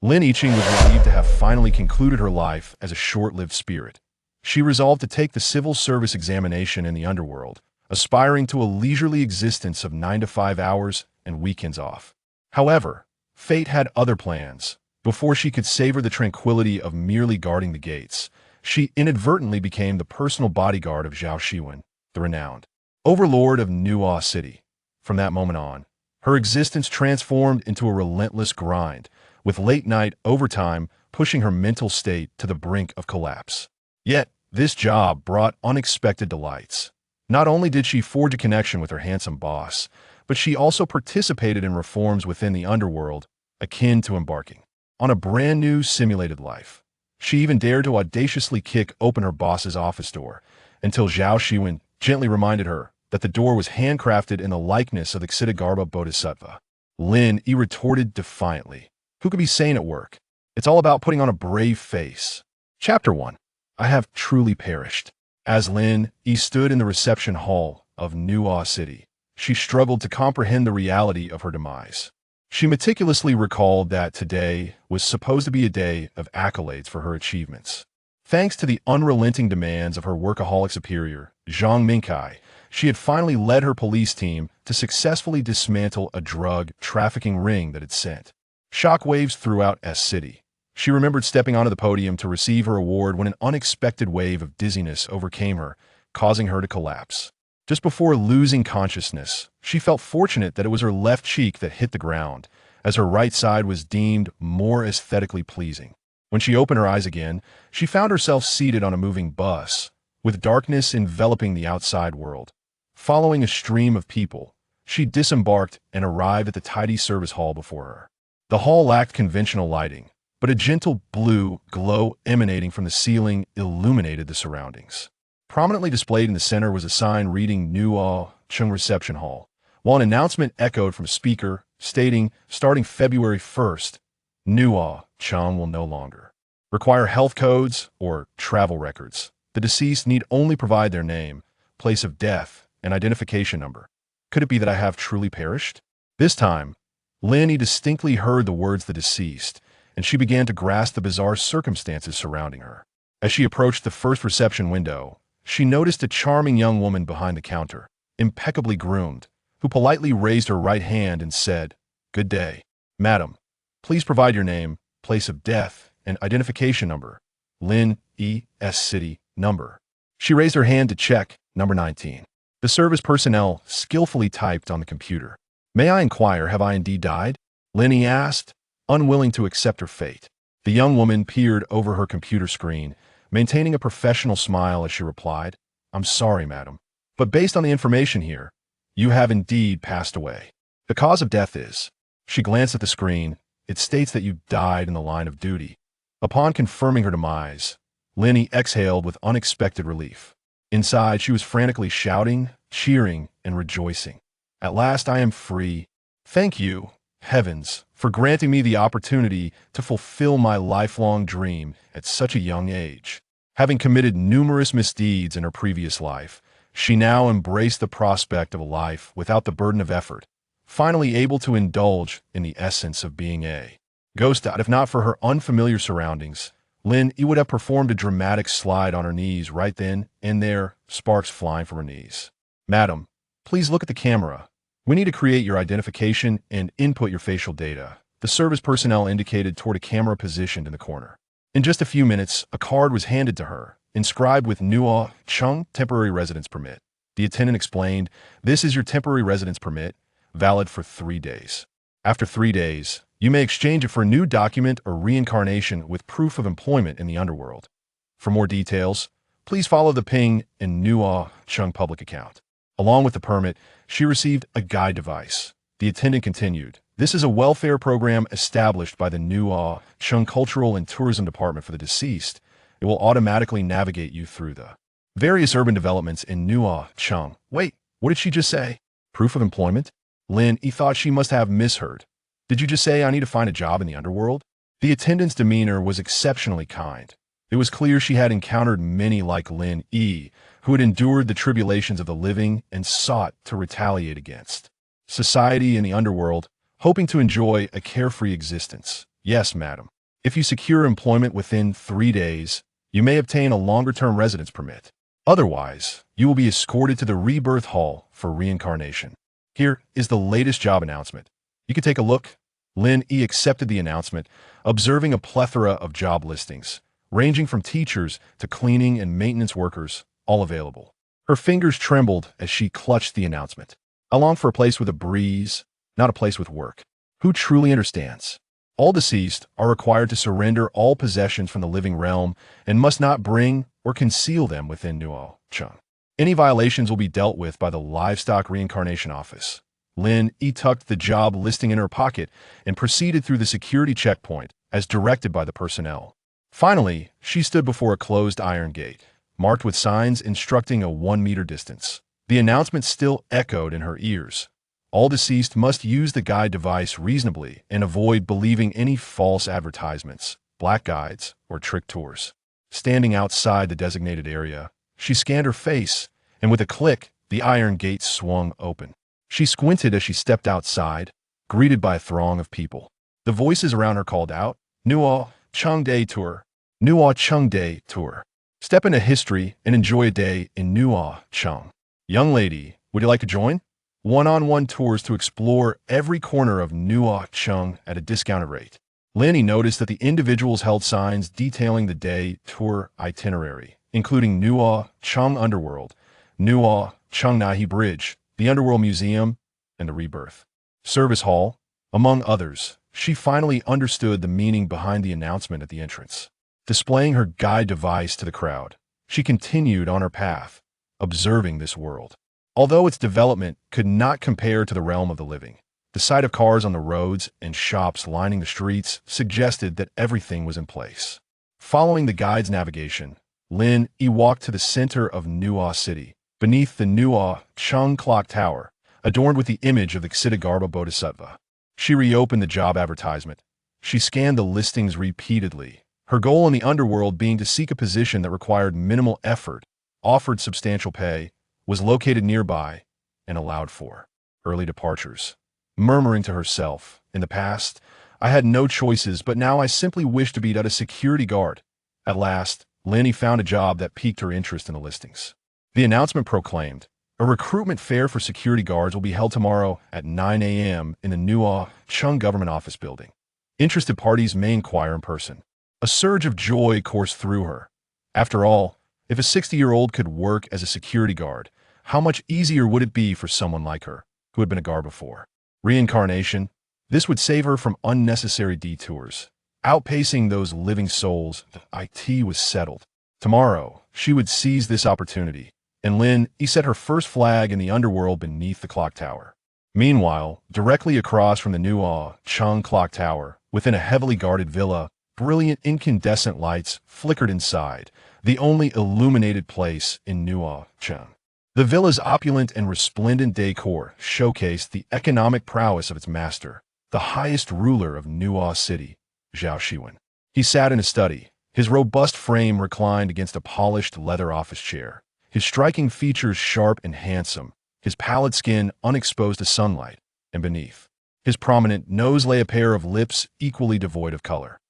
Lin Yiqing was relieved to have finally concluded her life as a short-lived spirit. She resolved to take the civil service examination in the underworld, aspiring to a leisurely existence of 9 to 5 hours and weekends off. However, fate had other plans. Before she could savor the tranquility of merely guarding the gates, she inadvertently became the personal bodyguard of Zhao Xiwen, the renowned overlord of Nuo City. From that moment on, her existence transformed into a relentless grind, with late-night overtime pushing her mental state to the brink of collapse. Yet, this job brought unexpected delights. Not only did she forge a connection with her handsome boss, but she also participated in reforms within the underworld, akin to embarking on a brand new simulated life. She even dared to audaciously kick open her boss's office door, until Zhao Xiwen gently reminded her that the door was handcrafted in the likeness of the Ksitigarbha Bodhisattva. Lin Yi retorted defiantly, "Who could be sane at work? It's all about putting on a brave face." Chapter 1. I have truly perished. As Lin Yi stood in the reception hall of Nuo City, she struggled to comprehend the reality of her demise. She meticulously recalled that today was supposed to be a day of accolades for her achievements. Thanks to the unrelenting demands of her workaholic superior, Zhang Mingkai, she had finally led her police team to successfully dismantle a drug trafficking ring that had sent shockwaves throughout S City. She remembered stepping onto the podium to receive her award when an unexpected wave of dizziness overcame her, causing her to collapse. Just before losing consciousness, she felt fortunate that it was her left cheek that hit the ground, as her right side was deemed more aesthetically pleasing. When she opened her eyes again, she found herself seated on a moving bus, with darkness enveloping the outside world. Following a stream of people, she disembarked and arrived at the tidy service hall before her. The hall lacked conventional lighting, but a gentle blue glow emanating from the ceiling illuminated the surroundings. Prominently displayed in the center was a sign reading Nuo Cheng Reception Hall, while an announcement echoed from a speaker stating, starting February 1st, Nuo Cheng will no longer require health codes or travel records. The deceased need only provide their name, place of death, and identification number. Could it be that I have truly perished? This time, Lin Yi distinctly heard the words the deceased, and she began to grasp the bizarre circumstances surrounding her. As she approached the first reception window, she noticed a charming young woman behind the counter, impeccably groomed, who politely raised her right hand and said, "Good day, madam. Please provide your name, place of death, and identification number." Lin Yi S City number. She raised her hand to check number 19. The service personnel skillfully typed on the computer. "May I inquire, have I indeed died?" Lin Yi asked, unwilling to accept her fate. The young woman peered over her computer screen, maintaining a professional smile as she replied, "I'm sorry, madam, but based on the information here, you have indeed passed away. The cause of death is..." She glanced at the screen. "It states that you died in the line of duty." Upon confirming her demise, Lin Yi exhaled with unexpected relief. Inside, she was frantically shouting, cheering, and rejoicing. "At last I am free. Thank you, heavens, for granting me the opportunity to fulfill my lifelong dream at such a young age." Having committed numerous misdeeds in her previous life, she now embraced the prospect of a life without the burden of effort, finally able to indulge in the essence of being a ghost. If not for her unfamiliar surroundings, Lin Yi would have performed a dramatic slide on her knees right then and there, sparks flying from her knees. "Madam, please look at the camera. We need to create your identification and input your facial data." The service personnel indicated toward a camera positioned in the corner. In just a few minutes, a card was handed to her, inscribed with Nuo Cheng Temporary Residence Permit. The attendant explained, "This is your temporary residence permit, valid for 3 days. After 3 days, you may exchange it for a new document or reincarnation with proof of employment in the underworld. For more details, please follow the ping in Nuo Cheng public account." Along with the permit, she received a guide device. The attendant continued, "This is a welfare program established by the Nuo Cheng Cultural and Tourism Department for the deceased. It will automatically navigate you through the various urban developments in Nuo Cheng." Wait, what did she just say? Proof of employment? Lin Yi thought she must have misheard. "Did you just say I need to find a job in the underworld?" The attendant's demeanor was exceptionally kind. It was clear she had encountered many like Lin Yi, who had endured the tribulations of the living and sought to retaliate against society in the underworld, hoping to enjoy a carefree existence. Yes, madam. If you secure employment within 3 days, you may obtain a longer-term residence permit. Otherwise, you will be escorted to the Rebirth Hall for reincarnation. Here is the latest job announcement. You can take a look. Lin Yi accepted the announcement, observing a plethora of job listings, ranging from teachers to cleaning and maintenance workers, all available. Her fingers trembled as she clutched the announcement. I long for a place with a breeze, not a place with work. Who truly understands? All deceased are required to surrender all possessions from the living realm and must not bring or conceal them within Nuo Cheng. Any violations will be dealt with by the Livestock Reincarnation Office. Lin Yi tucked the job listing in her pocket and proceeded through the security checkpoint as directed by the personnel. Finally, she stood before a closed iron gate, marked with signs instructing a 1-meter distance. The announcement still echoed in her ears. All deceased must use the guide device reasonably and avoid believing any false advertisements, black guides, or trick tours. Standing outside the designated area, she scanned her face, and with a click, the iron gate swung open. She squinted as she stepped outside, greeted by a throng of people. The voices around her called out, Nuo Cheng.Lin Tour. Nuo Cheng.Lin Tour. Step into history and enjoy a day in Nuo Cheng. Young lady, would you like to join? One-on-one tours to explore every corner of Nuo Cheng at a discounted rate. Lin Yi noticed that the individuals held signs detailing the day tour itinerary, including Nuo Cheng Underworld, Nuo Cheng.Lin Yi Bridge, the Underworld Museum, and the Rebirth Service Hall, among others. She finally understood the meaning behind the announcement at the entrance. Displaying her guide device to the crowd, she continued on her path, observing this world. Although its development could not compare to the realm of the living, the sight of cars on the roads and shops lining the streets suggested that everything was in place. Following the guide's navigation, Lin Yi walked to the center of Nuo City, beneath the Nuo Cheng Clock Tower, adorned with the image of the Ksitigarbha Bodhisattva. She reopened the job advertisement. She scanned the listings repeatedly, her goal in the underworld being to seek a position that required minimal effort, offered substantial pay, was located nearby, and allowed for early departures. Murmuring to herself, in the past, I had no choices, but now I simply wish to be a security guard. At last, Lin Yi found a job that piqued her interest in the listings. The announcement proclaimed, a recruitment fair for security guards will be held tomorrow at 9 a.m. in the Nuo Cheng Government Office Building. Interested parties may inquire in person. A surge of joy coursed through her. After all, if a 60-year-old could work as a security guard, how much easier would it be for someone like her, who had been a guard before? Reincarnation, this would save her from unnecessary detours. Outpacing those living souls, the IT was settled. Tomorrow, she would seize this opportunity, and Lin Yi set her first flag in the underworld beneath the clock tower. Meanwhile, directly across from the Nuo Cheng Clock Tower, within a heavily guarded villa, brilliant incandescent lights flickered inside, the only illuminated place in Nuo Cheng. The villa's opulent and resplendent decor showcased the economic prowess of its master, the highest ruler of Nuo City, Zhao Xiwen. He sat in a study, his robust frame reclined against a polished leather office chair, his striking features sharp and handsome, his pallid skin unexposed to sunlight, and beneath his prominent nose lay a pair of lips equally devoid of color.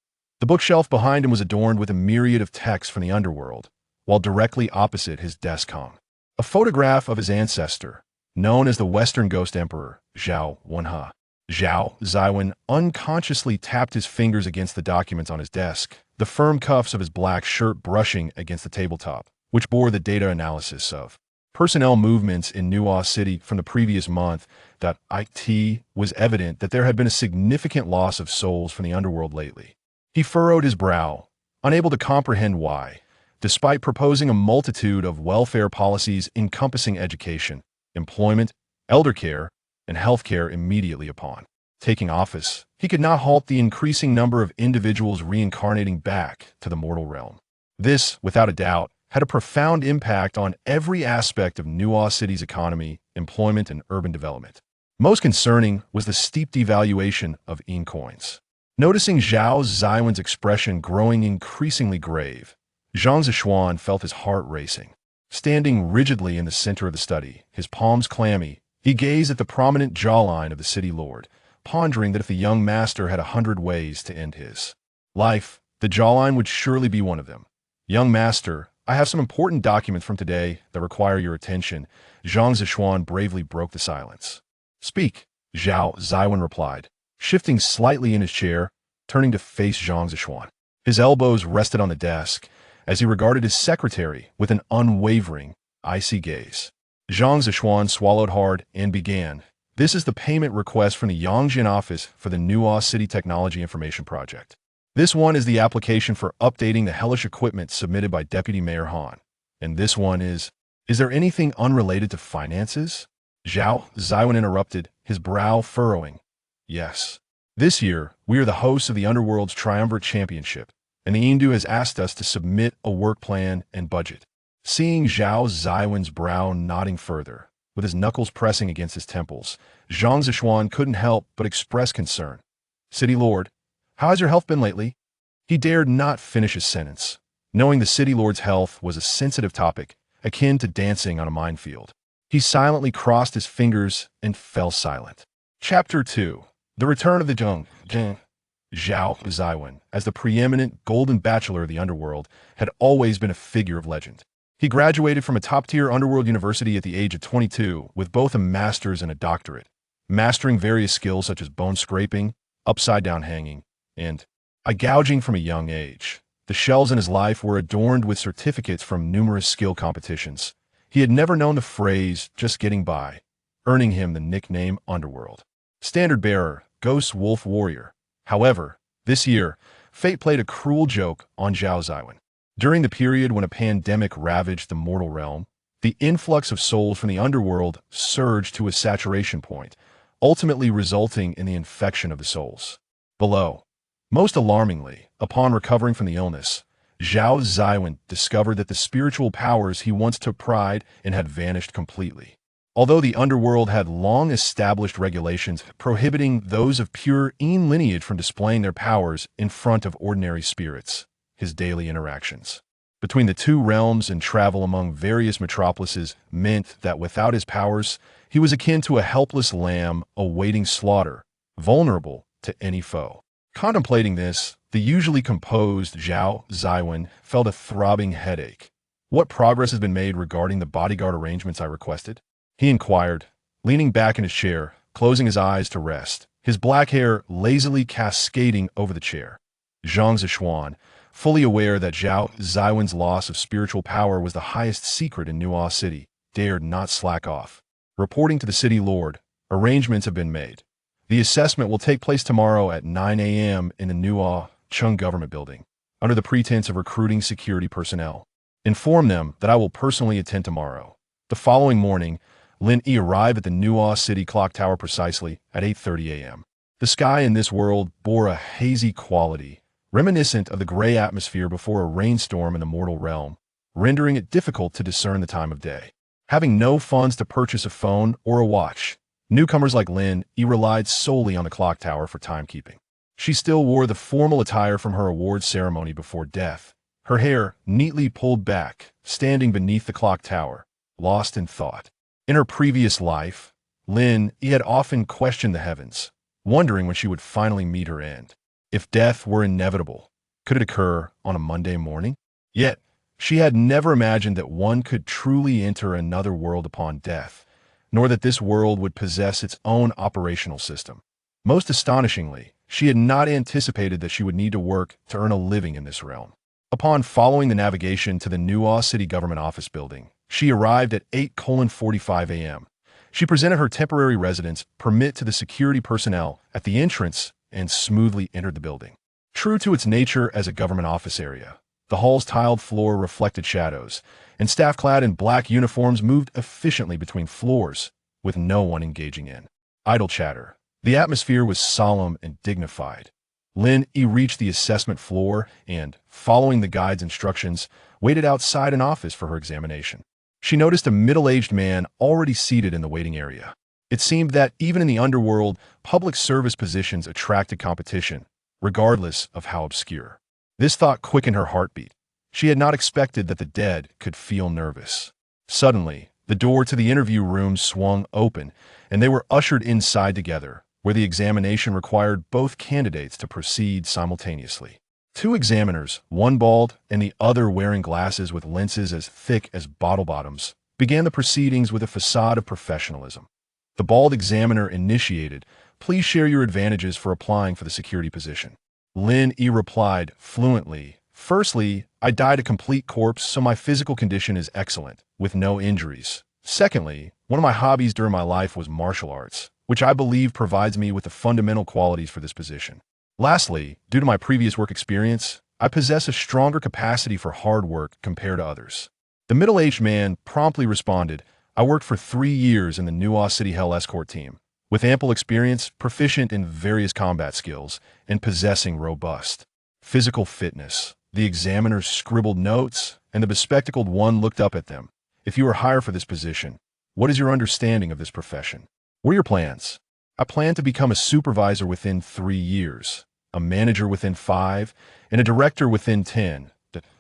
The bookshelf behind him was adorned with a myriad of texts from the underworld, while directly opposite his desk hung a photograph of his ancestor, known as the Western Ghost Emperor, Zhao Xiwen. Zhao Xiwen unconsciously tapped his fingers against the documents on his desk, the firm cuffs of his black shirt brushing against the tabletop, which bore the data analysis of personnel movements in Nuo City from the previous month. That it was evident that there had been a significant loss of souls from the underworld lately. He furrowed his brow, unable to comprehend why, despite proposing a multitude of welfare policies encompassing education, employment, elder care, and healthcare immediately upon taking office. He could not halt the increasing number of individuals reincarnating back to the mortal realm. This, without a doubt, had a profound impact on every aspect of Nuo City's economy, employment, and urban development. Most concerning was the steep devaluation of coins. Noticing Zhao Xiwen's expression growing increasingly grave, Zhang Zishuan felt his heart racing. Standing rigidly in the center of the study, his palms clammy, he gazed at the prominent jawline of the city lord, pondering that if the young master had 100 ways to end his life, the jawline would surely be one of them. Young master, I have some important documents from today that require your attention. Zhang Zishuan bravely broke the silence. Speak, Zhao Xiwen replied, shifting slightly in his chair, turning to face Zhang Zishuan. His elbows rested on the desk as he regarded his secretary with an unwavering, icy gaze. Zhang Zishuan swallowed hard and began. This is the payment request from the Yongjin office for the Nuo City Technology Information Project. This one is the application for updating the hellish equipment submitted by Deputy Mayor Han. And this one is there anything unrelated to finances? Zhao Xiwen interrupted, his brow furrowing. Yes. This year, we are the hosts of the Underworld's Triumvirate Championship, and the Indu has asked us to submit a work plan and budget. Seeing Zhao Xiwen's brow nodding further, with his knuckles pressing against his temples, Zhang Zishuan couldn't help but express concern. City Lord, how has your health been lately? He dared not finish his sentence, knowing the City Lord's health was a sensitive topic, akin to dancing on a minefield. He silently crossed his fingers and fell silent. Chapter 2. The Return of the Zhao Xiwen, as the preeminent golden bachelor of the Underworld, had always been a figure of legend. He graduated from a top-tier Underworld university at the age of 22 with both a master's and a doctorate, mastering various skills such as bone scraping, upside-down hanging, and eye gouging from a young age. The shelves in his life were adorned with certificates from numerous skill competitions. He had never known the phrase, just getting by, earning him the nickname Underworld. Standard bearer, Ghost Wolf Warrior. However, this year, fate played a cruel joke on Zhao Xiwen. During the period when a pandemic ravaged the mortal realm, the influx of souls from the Underworld surged to a saturation point, ultimately resulting in the infection of the souls below. Most alarmingly, upon recovering from the illness, Zhao Xiwen discovered that the spiritual powers he once took pride in had vanished completely. Although the Underworld had long established regulations prohibiting those of pure Yin lineage from displaying their powers in front of ordinary spirits, his daily interactions between the two realms and travel among various metropolises meant that without his powers, he was akin to a helpless lamb awaiting slaughter, vulnerable to any foe. Contemplating this, the usually composed Zhao Xiwen felt a throbbing headache. What progress has been made regarding the bodyguard arrangements I requested? He inquired, leaning back in his chair, closing his eyes to rest, his black hair lazily cascading over the chair. Zhang Zishuan, fully aware that Zhao Xiwen's loss of spiritual power was the highest secret in Nuo City, dared not slack off. Reporting to the City Lord, arrangements have been made. The assessment will take place tomorrow at 9 a.m. in the Nuo Cheng government building, under the pretense of recruiting security personnel. Inform them that I will personally attend tomorrow. The following morning, Lin Yi arrived at the Nuo City clock tower precisely at 8:30 a.m. The sky in this world bore a hazy quality, reminiscent of the gray atmosphere before a rainstorm in the mortal realm, rendering it difficult to discern the time of day. Having no funds to purchase a phone or a watch, newcomers like Lin Yi relied solely on the clock tower for timekeeping. She still wore the formal attire from her awards ceremony before death, her hair neatly pulled back, standing beneath the clock tower, lost in thought. In her previous life, Lin Yi had often questioned the heavens, wondering when she would finally meet her end. If death were inevitable, could it occur on a Monday morning? Yet, she had never imagined that one could truly enter another world upon death, nor that this world would possess its own operational system. Most astonishingly, she had not anticipated that she would need to work to earn a living in this realm. Upon following the navigation to the Nuo City Government Office building, she arrived at 8:45 a.m. She presented her temporary residence permit to the security personnel at the entrance and smoothly entered the building. True to its nature as a government office area, the hall's tiled floor reflected shadows, and staff clad in black uniforms moved efficiently between floors, with no one engaging in idle chatter. The atmosphere was solemn and dignified. Lin Yi reached the assessment floor and, following the guide's instructions, waited outside an office for her examination. She noticed a middle-aged man already seated in the waiting area. It seemed that even in the Underworld, public service positions attracted competition, regardless of how obscure. This thought quickened her heartbeat. She had not expected that the dead could feel nervous. Suddenly, the door to the interview room swung open, and they were ushered inside together, where the examination required both candidates to proceed simultaneously. Two examiners, one bald and the other wearing glasses with lenses as thick as bottle bottoms, began the proceedings with a facade of professionalism. The bald examiner initiated, "Please share your advantages for applying for the security position." Lin Yi replied fluently, "Firstly, I died a complete corpse, so my physical condition is excellent, with no injuries. Secondly, one of my hobbies during my life was martial arts, which I believe provides me with the fundamental qualities for this position. Lastly, due to my previous work experience, I possess a stronger capacity for hard work compared to others." The middle-aged man promptly responded, "I worked for 3 years in the Nuo City Hell escort team, with ample experience, proficient in various combat skills, and possessing robust physical fitness." The examiners scribbled notes, and the bespectacled one looked up at them. "If you are hired for this position, what is your understanding of this profession? What are your plans?" "I plan to become a supervisor within 3 years, a manager within 5, and a director within 10.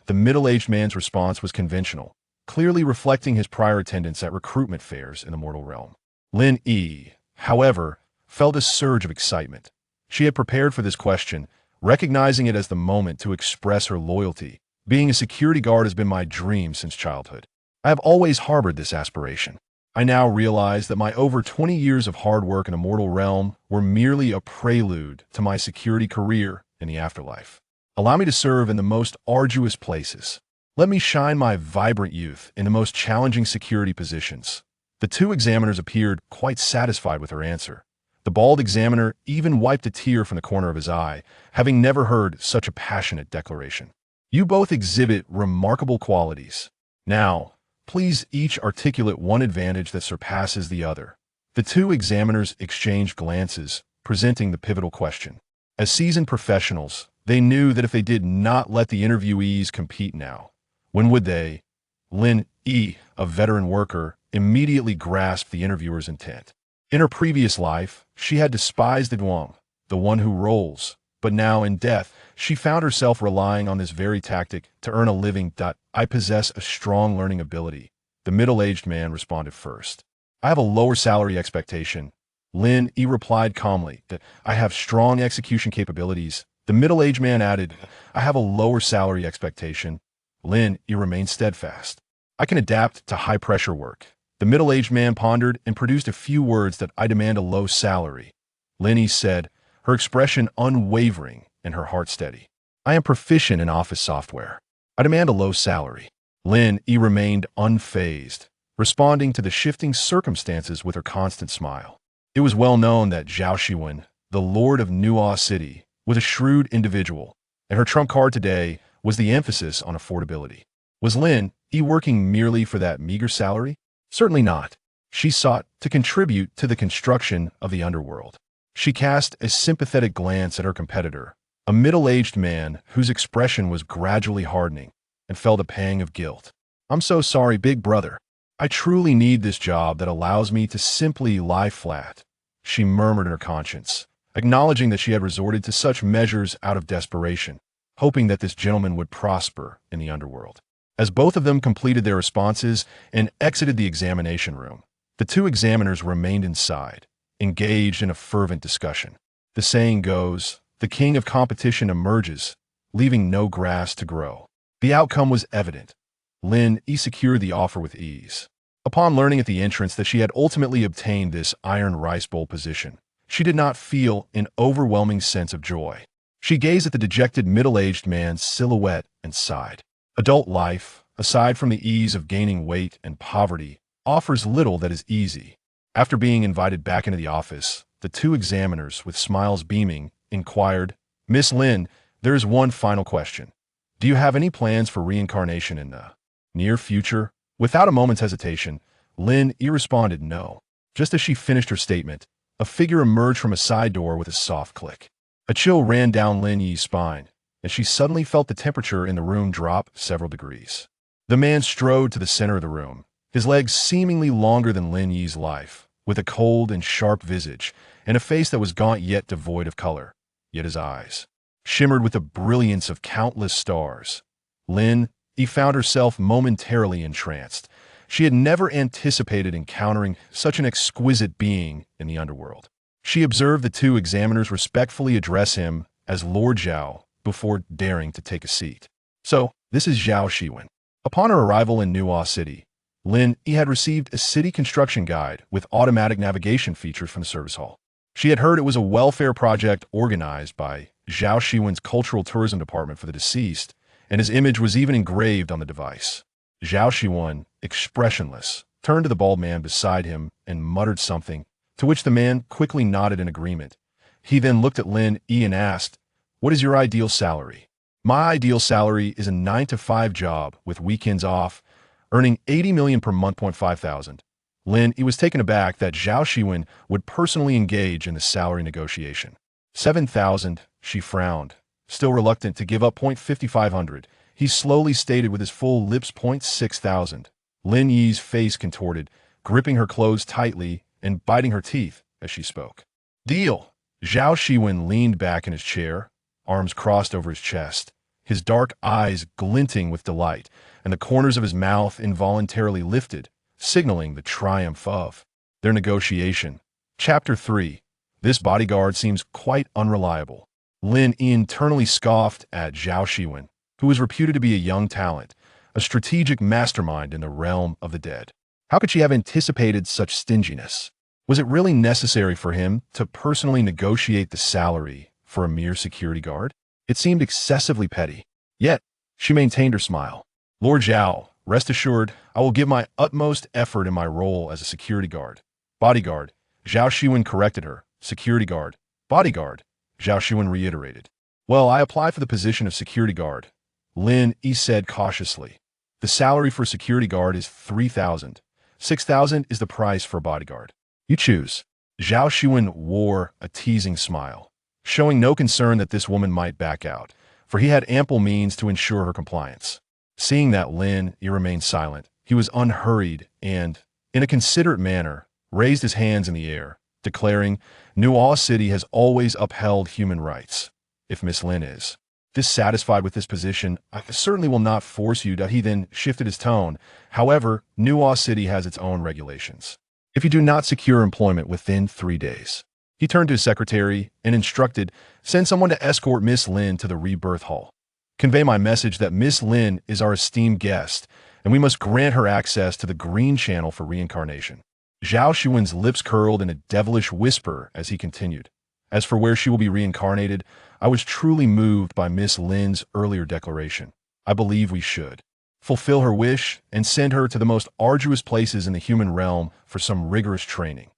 The middle-aged man's response was conventional, clearly reflecting his prior attendance at recruitment fairs in the mortal realm. Lin Yi, however, felt a surge of excitement. She had prepared for this question, recognizing it as the moment to express her loyalty. "Being a security guard has been my dream since childhood. I have always harbored this aspiration. I now realize that my over 20 years of hard work in the mortal realm were merely a prelude to my security career in the afterlife. Allow me to serve in the most arduous places. Let me shine my vibrant youth in the most challenging security positions." The two examiners appeared quite satisfied with her answer. The bald examiner even wiped a tear from the corner of his eye, having never heard such a passionate declaration. "You both exhibit remarkable qualities. Now, please each articulate one advantage that surpasses the other." The two examiners exchanged glances, presenting the pivotal question. As seasoned professionals, they knew that if they did not let the interviewees compete now, when would they? Lin Yi, a veteran worker, immediately grasped the interviewer's intent. In her previous life, she had despised the Duong, the one who rolls, but now in death, she found herself relying on this very tactic to earn a living. "I possess a strong learning ability," the middle-aged man responded first. "I have a lower salary expectation." Lin Yi replied calmly, "That I have strong execution capabilities." The middle-aged man added, "I have a lower salary expectation." Lin Yi remained steadfast. "I can adapt to high-pressure work." The middle-aged man pondered and produced a few words. "That I demand a low salary," Lin Yi said, her expression unwavering and her heart steady. "I am proficient in office software. I demand a low salary." Lin Yi remained unfazed, responding to the shifting circumstances with her constant smile. It was well known that Zhao Xiwen, the lord of Nuo City, was a shrewd individual, and her trump card today was the emphasis on affordability. Was Lin Yi working merely for that meager salary? Certainly not. She sought to contribute to the construction of the Underworld. She cast a sympathetic glance at her competitor, a middle-aged man whose expression was gradually hardening, and felt a pang of guilt. "I'm so sorry, big brother. I truly need this job that allows me to simply lie flat," she murmured in her conscience, acknowledging that she had resorted to such measures out of desperation, hoping that this gentleman would prosper in the Underworld. As both of them completed their responses and exited the examination room, the two examiners remained inside, engaged in a fervent discussion. The saying goes, "The king of competition emerges, leaving no grass to grow." The outcome was evident. Lin Yi secured the offer with ease. Upon learning at the entrance that she had ultimately obtained this iron rice bowl position, she did not feel an overwhelming sense of joy. She gazed at the dejected middle-aged man's silhouette and sighed. Adult life, aside from the ease of gaining weight and poverty, offers little that is easy. After being invited back into the office, the two examiners, with smiles beaming, inquired, "Miss Lin, there is one final question. Do you have any plans for reincarnation in the near future?" Without a moment's hesitation, Lin Yi responded no. Just as she finished her statement, a figure emerged from a side door with a soft click. A chill ran down Lin Yi's spine, and she suddenly felt the temperature in the room drop several degrees. The man strode to the center of the room, his legs seemingly longer than Lin Yi's life, with a cold and sharp visage and a face that was gaunt yet devoid of color. Yet his eyes shimmered with the brilliance of countless stars. Lin Yi found herself momentarily entranced. She had never anticipated encountering such an exquisite being in the Underworld. She observed the two examiners respectfully address him as Lord Zhao before daring to take a seat. So, this is Zhao Xiwen. Upon her arrival in Nuo City, Lin Yi had received a city construction guide with automatic navigation features from the service hall. She had heard it was a welfare project organized by Zhao Xiwen's cultural tourism department for the deceased, and his image was even engraved on the device. Zhao Xiwen, expressionless, turned to the bald man beside him and muttered something, to which the man quickly nodded in agreement. He then looked at Lin Yi and asked, "What is your ideal salary?" "My ideal salary is a 9-to-5 job with weekends off, earning 80 million per month. 5,000. Lin Yi was taken aback that Zhao Xiwen would personally engage in the salary negotiation. 7,000, she frowned, still reluctant to give up 5,500. He slowly stated with his full lips 6,000. Lin Yi's face contorted, gripping her clothes tightly and biting her teeth as she spoke. "Deal!" Zhao Xiwen leaned back in his chair, arms crossed over his chest, his dark eyes glinting with delight, and the corners of his mouth involuntarily lifted, signaling the triumph of their negotiation. Chapter 3. This bodyguard seems quite unreliable. Lin Yi internally scoffed at Zhao Xiwen, who was reputed to be a young talent, a strategic mastermind in the realm of the dead. How could she have anticipated such stinginess? Was it really necessary for him to personally negotiate the salary for a mere security guard? It seemed excessively petty. Yet, she maintained her smile. "Lord Zhao, rest assured, I will give my utmost effort in my role as a security guard." "Bodyguard," Zhao Xiwen corrected her. "Security guard." "Bodyguard," Zhao Xiwen reiterated. "Well, I apply for the position of security guard," Lin Yi said cautiously. "The salary for security guard is 3,000. 6,000 is the price for bodyguard. You choose." Zhao Xiwen wore a teasing smile, showing no concern that this woman might back out, for he had ample means to ensure her compliance. Seeing that Lin Yi remained silent, he was unhurried and, in a considerate manner, raised his hands in the air, declaring, "Nuo City has always upheld human rights. If Miss Lin is dissatisfied with this position, I certainly will not force you to." He then shifted his tone. "However, Nuo City has its own regulations. If you do not secure employment within 3 days," he turned to his secretary and instructed, "Send someone to escort Miss Lin to the rebirth hall. Convey my message that Miss Lin is our esteemed guest, and we must grant her access to the green channel for reincarnation." Zhao Xiwen's lips curled in a devilish whisper as he continued. "As for where she will be reincarnated, I was truly moved by Miss Lin's earlier declaration. I believe we should fulfill her wish and send her to the most arduous places in the human realm for some rigorous training."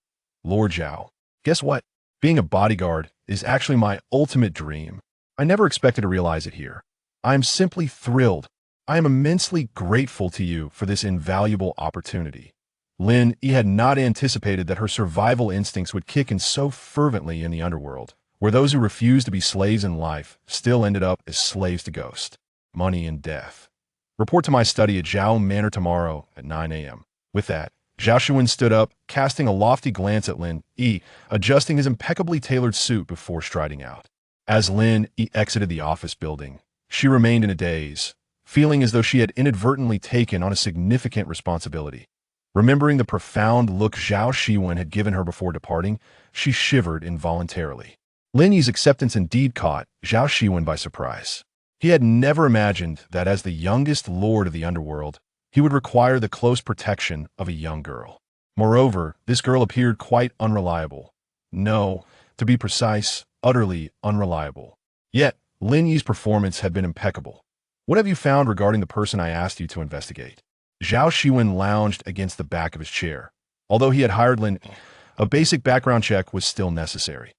"Lord Zhao, guess what? Being a bodyguard is actually my ultimate dream. I never expected to realize it here. I am simply thrilled. I am immensely grateful to you for this invaluable opportunity." Lin Yi had not anticipated that her survival instincts would kick in so fervently in the underworld, where those who refused to be slaves in life still ended up as slaves to ghost, money, and death. "Report to my study at Zhao Manor tomorrow at 9 a.m. With that, Zhao Xiwen stood up, casting a lofty glance at Lin Yi, adjusting his impeccably tailored suit before striding out. As Lin Yi exited the office building, she remained in a daze, feeling as though she had inadvertently taken on a significant responsibility. Remembering the profound look Zhao Xiwen had given her before departing, she shivered involuntarily. Lin Yi's acceptance indeed caught Zhao Xiwen by surprise. He had never imagined that as the youngest lord of the underworld, he would require the close protection of a young girl. Moreover, this girl appeared quite unreliable. No, to be precise, utterly unreliable. Yet, Lin Yi's performance had been impeccable. "What have you found regarding the person I asked you to investigate?" Zhao Xiwen lounged against the back of his chair. Although he had hired Lin, a basic background check was still necessary.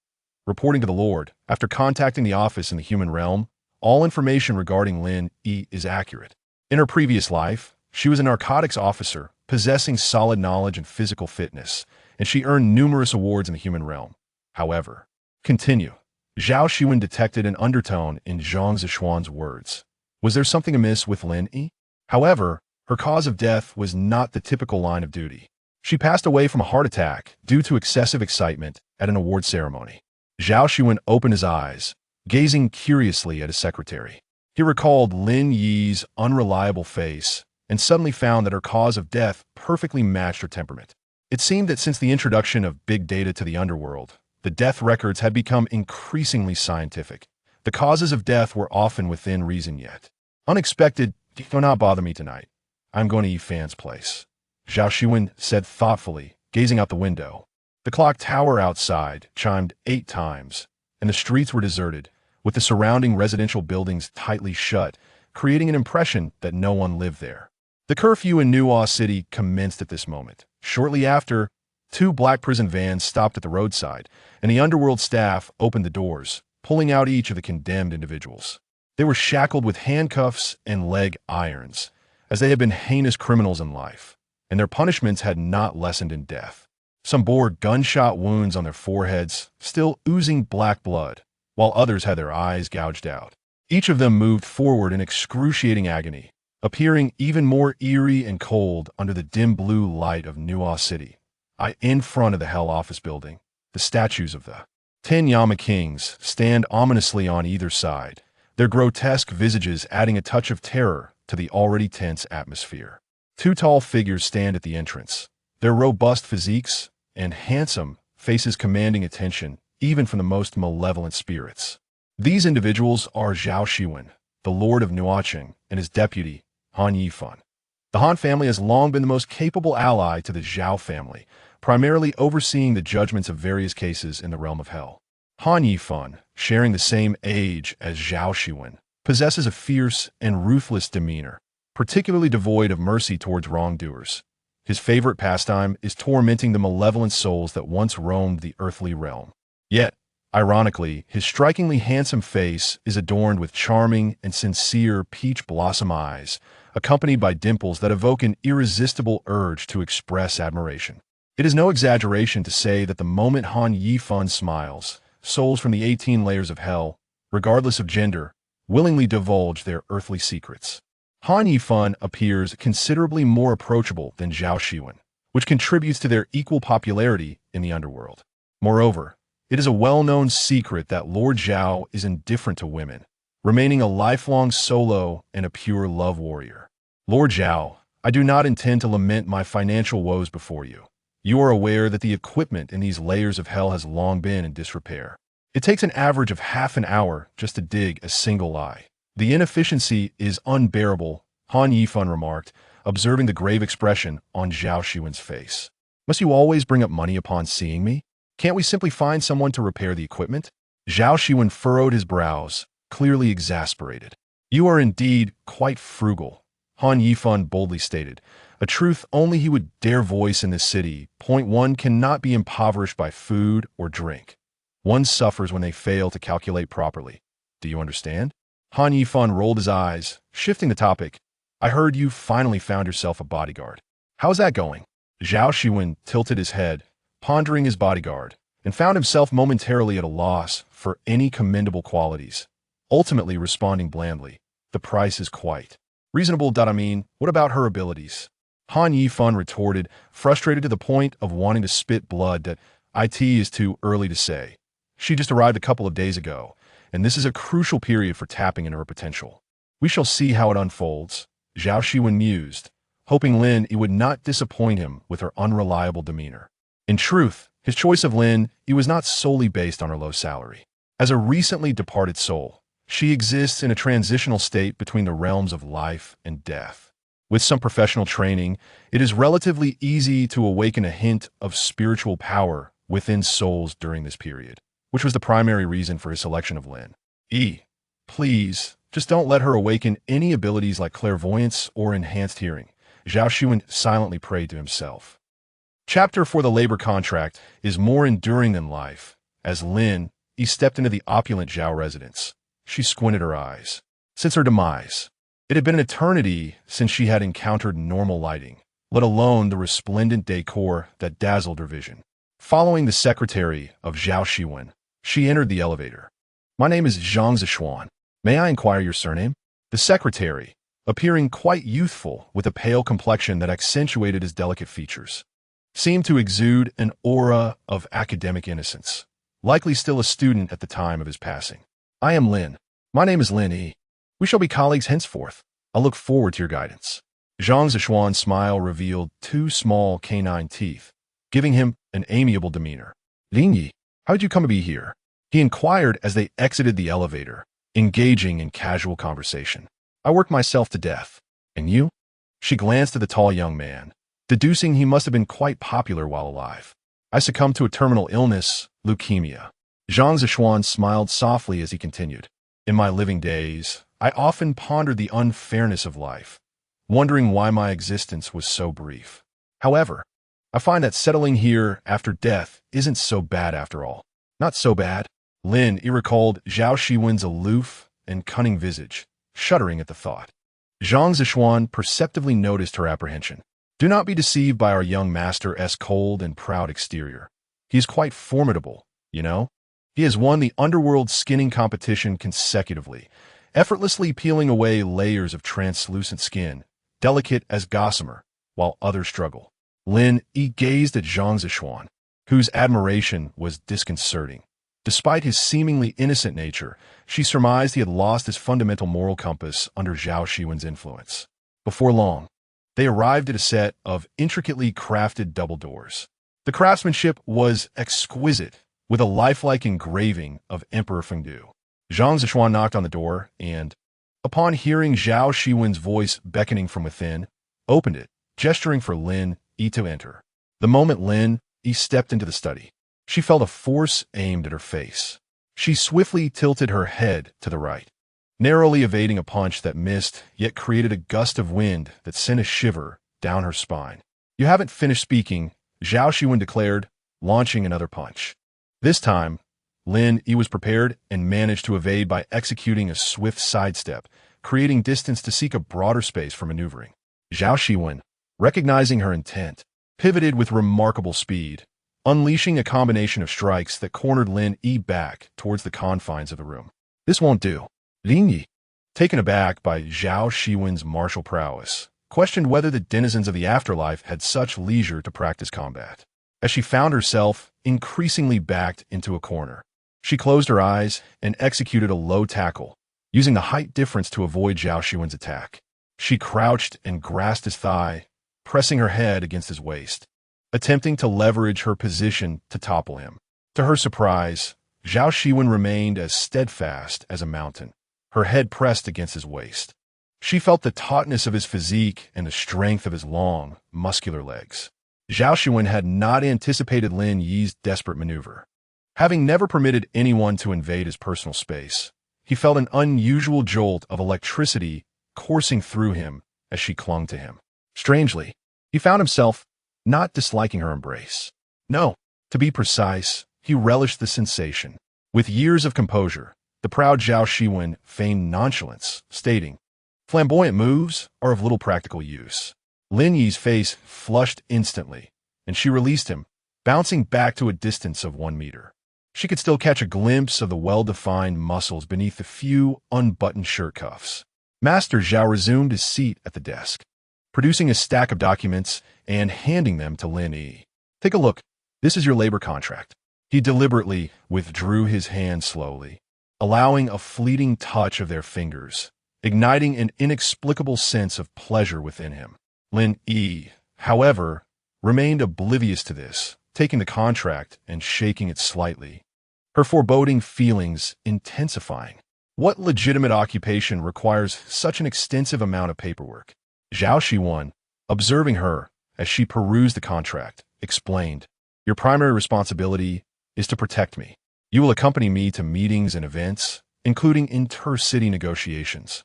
Reporting to the Lord, after contacting the office in the human realm, all information regarding Lin Yi is accurate. In her previous life, she was a narcotics officer, possessing solid knowledge and physical fitness, and she earned numerous awards in the human realm. However, continue. Zhao Xiwen detected an undertone in Zhang Zishuan's words. Was there something amiss with Lin Yi? However, her cause of death was not the typical line of duty. She passed away from a heart attack due to excessive excitement at an award ceremony. Zhao Xiwen opened his eyes, gazing curiously at his secretary. He recalled Lin Yi's unreliable face and suddenly found that her cause of death perfectly matched her temperament. It seemed that since the introduction of big data to the underworld, The death records had become increasingly scientific. The causes of death were often within reason yet. Unexpected, do not bother me tonight. I'm going to Yi Fan's place, Zhao Xiwen said thoughtfully, gazing out the window. The clock tower outside chimed 8 times, and the streets were deserted, with the surrounding residential buildings tightly shut, creating an impression that no one lived there. The curfew in Nuo City commenced at this moment. Shortly after, 2 black prison vans stopped at the roadside, and the Underworld staff opened the doors, pulling out each of the condemned individuals. They were shackled with handcuffs and leg irons, as they had been heinous criminals in life, and their punishments had not lessened in death. Some bore gunshot wounds on their foreheads, still oozing black blood, while others had their eyes gouged out. Each of them moved forward in excruciating agony, appearing even more eerie and cold under the dim blue light of Nuo City. In front of the Hell Office building, the statues of the 10 Yama Kings stand ominously on either side, their grotesque visages adding a touch of terror to the already tense atmosphere. 2 tall figures stand at the entrance, their robust physiques and handsome faces commanding attention even from the most malevolent spirits. These individuals are Zhao Xiwen, the Lord of Nuo Cheng, and his deputy, Han Yifan. The Han family has long been the most capable ally to the Zhao family, primarily overseeing the judgments of various cases in the realm of hell. Han Yifan, sharing the same age as Zhao Xiwen, possesses a fierce and ruthless demeanor, particularly devoid of mercy towards wrongdoers. His favorite pastime is tormenting the malevolent souls that once roamed the earthly realm. Yet, ironically, his strikingly handsome face is adorned with charming and sincere peach blossom eyes, accompanied by dimples that evoke an irresistible urge to express admiration. It is no exaggeration to say that the moment Han Yifan smiles, souls from the 18 layers of hell, regardless of gender, willingly divulge their earthly secrets. Han Yifan appears considerably more approachable than Zhao Xiwen, which contributes to their equal popularity in the underworld. Moreover, it is a well-known secret that Lord Zhao is indifferent to women, remaining a lifelong solo and a pure love warrior. Lord Zhao, I do not intend to lament my financial woes before you. You are aware that the equipment in these layers of hell has long been in disrepair. It takes an average of half an hour just to dig a single eye. The inefficiency is unbearable, Han Yifan remarked, observing the grave expression on Zhao Xiwen's face. Must you always bring up money upon seeing me? Can't we simply find someone to repair the equipment? Zhao Xiwen furrowed his brows, clearly exasperated. You are indeed quite frugal, Han Yifan boldly stated, a truth only he would dare voice in this city. Point 1 cannot be impoverished by food or drink. One suffers when they fail to calculate properly. Do you understand? Han Yifan rolled his eyes, shifting the topic. I heard you finally found yourself a bodyguard. How's that going? Zhao Xiwen tilted his head, pondering his bodyguard, and found himself momentarily at a loss for any commendable qualities, ultimately responding blandly, the price is quite reasonable. I mean, what about her abilities? Han Yifan retorted, frustrated to the point of wanting to spit blood. That it is too early to say. She just arrived a couple of days ago, and this is a crucial period for tapping into her potential. We shall see how it unfolds, Zhao Xiwen mused, hoping Lin Yi would not disappoint him with her unreliable demeanor. In truth, his choice of Lin Yi was not solely based on her low salary. As a recently departed soul, she exists in a transitional state between the realms of life and death. With some professional training, it is relatively easy to awaken a hint of spiritual power within souls during this period, which was the primary reason for his selection of Lin Yi. Please, just don't let her awaken any abilities like clairvoyance or enhanced hearing, Zhao Xiwen silently prayed to himself. Chapter 4 The labor contract is more enduring than life. As Lin Yi stepped into the opulent Zhao residence, she squinted her eyes. Since her demise, it had been an eternity since she had encountered normal lighting, let alone the resplendent decor that dazzled her vision. Following the secretary of Zhao Xiwen, she entered the elevator. My name is Zhang Zishuan. May I inquire your surname? The secretary, appearing quite youthful with a pale complexion that accentuated his delicate features, seemed to exude an aura of academic innocence, likely still a student at the time of his passing. I am Lin. My name is Lin Yi. We shall be colleagues henceforth. I look forward to your guidance. Zhang Zishuan's smile revealed 2 small canine teeth, giving him an amiable demeanor. Lin Yi, How did you come to be here? He inquired as they exited the elevator, engaging in casual conversation. I worked myself to death. And you? She glanced at the tall young man, deducing he must have been quite popular while alive. I succumbed to a terminal illness, leukemia. Zhang Xiwen smiled softly as he continued. In my living days, I often pondered the unfairness of life, wondering why my existence was so brief. However, I find that settling here after death isn't so bad after all. Not so bad. Lin Yi recalled Zhao Xiwen's aloof and cunning visage, shuddering at the thought. Zhang Xiwen perceptively noticed her apprehension. Do not be deceived by our young master's cold and proud exterior. He is quite formidable, you know? He has won the Underworld skinning competition consecutively, effortlessly peeling away layers of translucent skin, delicate as gossamer, while others struggle. Lin Yi gazed at Zhang Xiwen, whose admiration was disconcerting. Despite his seemingly innocent nature, she surmised he had lost his fundamental moral compass under Zhao Xiwen's influence. Before long, they arrived at a set of intricately crafted double doors. The craftsmanship was exquisite, with a lifelike engraving of Emperor Fengdu. Zhang Xiwen knocked on the door and, upon hearing Zhao Xiwen's voice beckoning from within, opened it, gesturing for Lin Yi to enter. The moment Lin Yi stepped into the study, she felt a force aimed at her face. She swiftly tilted her head to the right, narrowly evading a punch that missed yet created a gust of wind that sent a shiver down her spine. You haven't finished speaking, Zhao Xiwen declared, launching another punch. This time, Lin Yi was prepared and managed to evade by executing a swift sidestep, creating distance to seek a broader space for maneuvering. Zhao Xiwen, recognizing her intent, pivoted with remarkable speed, unleashing a combination of strikes that cornered Lin Yi back towards the confines of the room. This won't do. Lin Yi, taken aback by Zhao Xiwen's martial prowess, questioned whether the denizens of the afterlife had such leisure to practice combat. As she found herself increasingly backed into a corner, she closed her eyes and executed a low tackle, using the height difference to avoid Zhao Xiwen's attack. She crouched and grasped his thigh, pressing her head against his waist, attempting to leverage her position to topple him. To her surprise, Zhao Xiwen remained as steadfast as a mountain, her head pressed against his waist. She felt the tautness of his physique and the strength of his long, muscular legs. Zhao Xiwen had not anticipated Lin Yi's desperate maneuver. Having never permitted anyone to invade his personal space, he felt an unusual jolt of electricity coursing through him as she clung to him. Strangely, he found himself not disliking her embrace. No, to be precise, he relished the sensation. With years of composure, the proud Zhao Xiwen feigned nonchalance, stating, "Flamboyant moves are of little practical use." Lin Yi's face flushed instantly, and she released him, bouncing back to a distance of 1 meter. She could still catch a glimpse of the well-defined muscles beneath the few unbuttoned shirt cuffs. Master Zhao resumed his seat at the desk, producing a stack of documents and handing them to Lin Yi. Take a look. This is your labor contract. He deliberately withdrew his hand slowly, allowing a fleeting touch of their fingers, igniting an inexplicable sense of pleasure within him. Lin Yi, however, remained oblivious to this, taking the contract and shaking it slightly, her foreboding feelings intensifying. What legitimate occupation requires such an extensive amount of paperwork? Zhao Xiwen, observing her as she perused the contract, explained, "Your primary responsibility is to protect me. You will accompany me to meetings and events, including inter-city negotiations.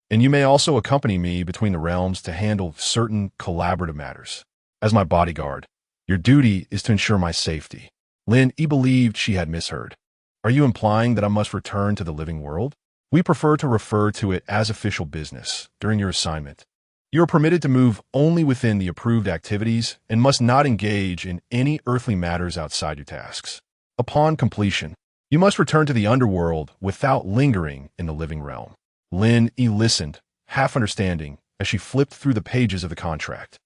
And you may also accompany me between the realms to handle certain collaborative matters. As my bodyguard, your duty is to ensure my safety." Lin Yi believed she had misheard. "Are you implying that I must return to the living world? We prefer to refer to it as official business during your assignment. You are permitted to move only within the approved activities and must not engage in any earthly matters outside your tasks. Upon completion, you must return to the underworld without lingering in the living realm." Lin Yi listened, half understanding, as she flipped through the pages of the contract.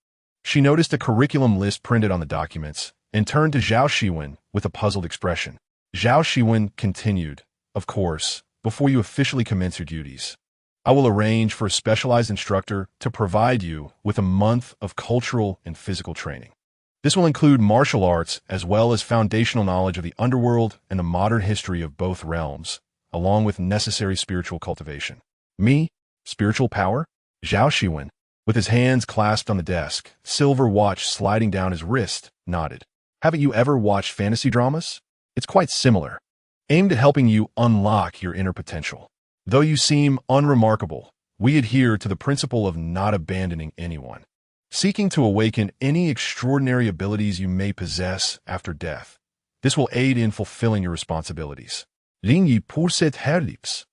She noticed a curriculum list printed on the documents and turned to Zhao Xiwen with a puzzled expression. Zhao Xiwen continued, "Of course, before you officially commence your duties, I will arrange for a specialized instructor to provide you with a month of cultural and physical training. This will include martial arts as well as foundational knowledge of the underworld and the modern history of both realms, along with necessary spiritual cultivation. Me? Spiritual power? Zhao Xiwen, with his hands clasped on the desk, silver watch sliding down his wrist, nodded. Haven't you ever watched fantasy dramas? It's quite similar, aimed at helping you unlock your inner potential. Though you seem unremarkable, we adhere to the principle of not abandoning anyone, seeking to awaken any extraordinary abilities you may possess after death. This will aid in fulfilling your responsibilities. Lin Yi pour cette herlips.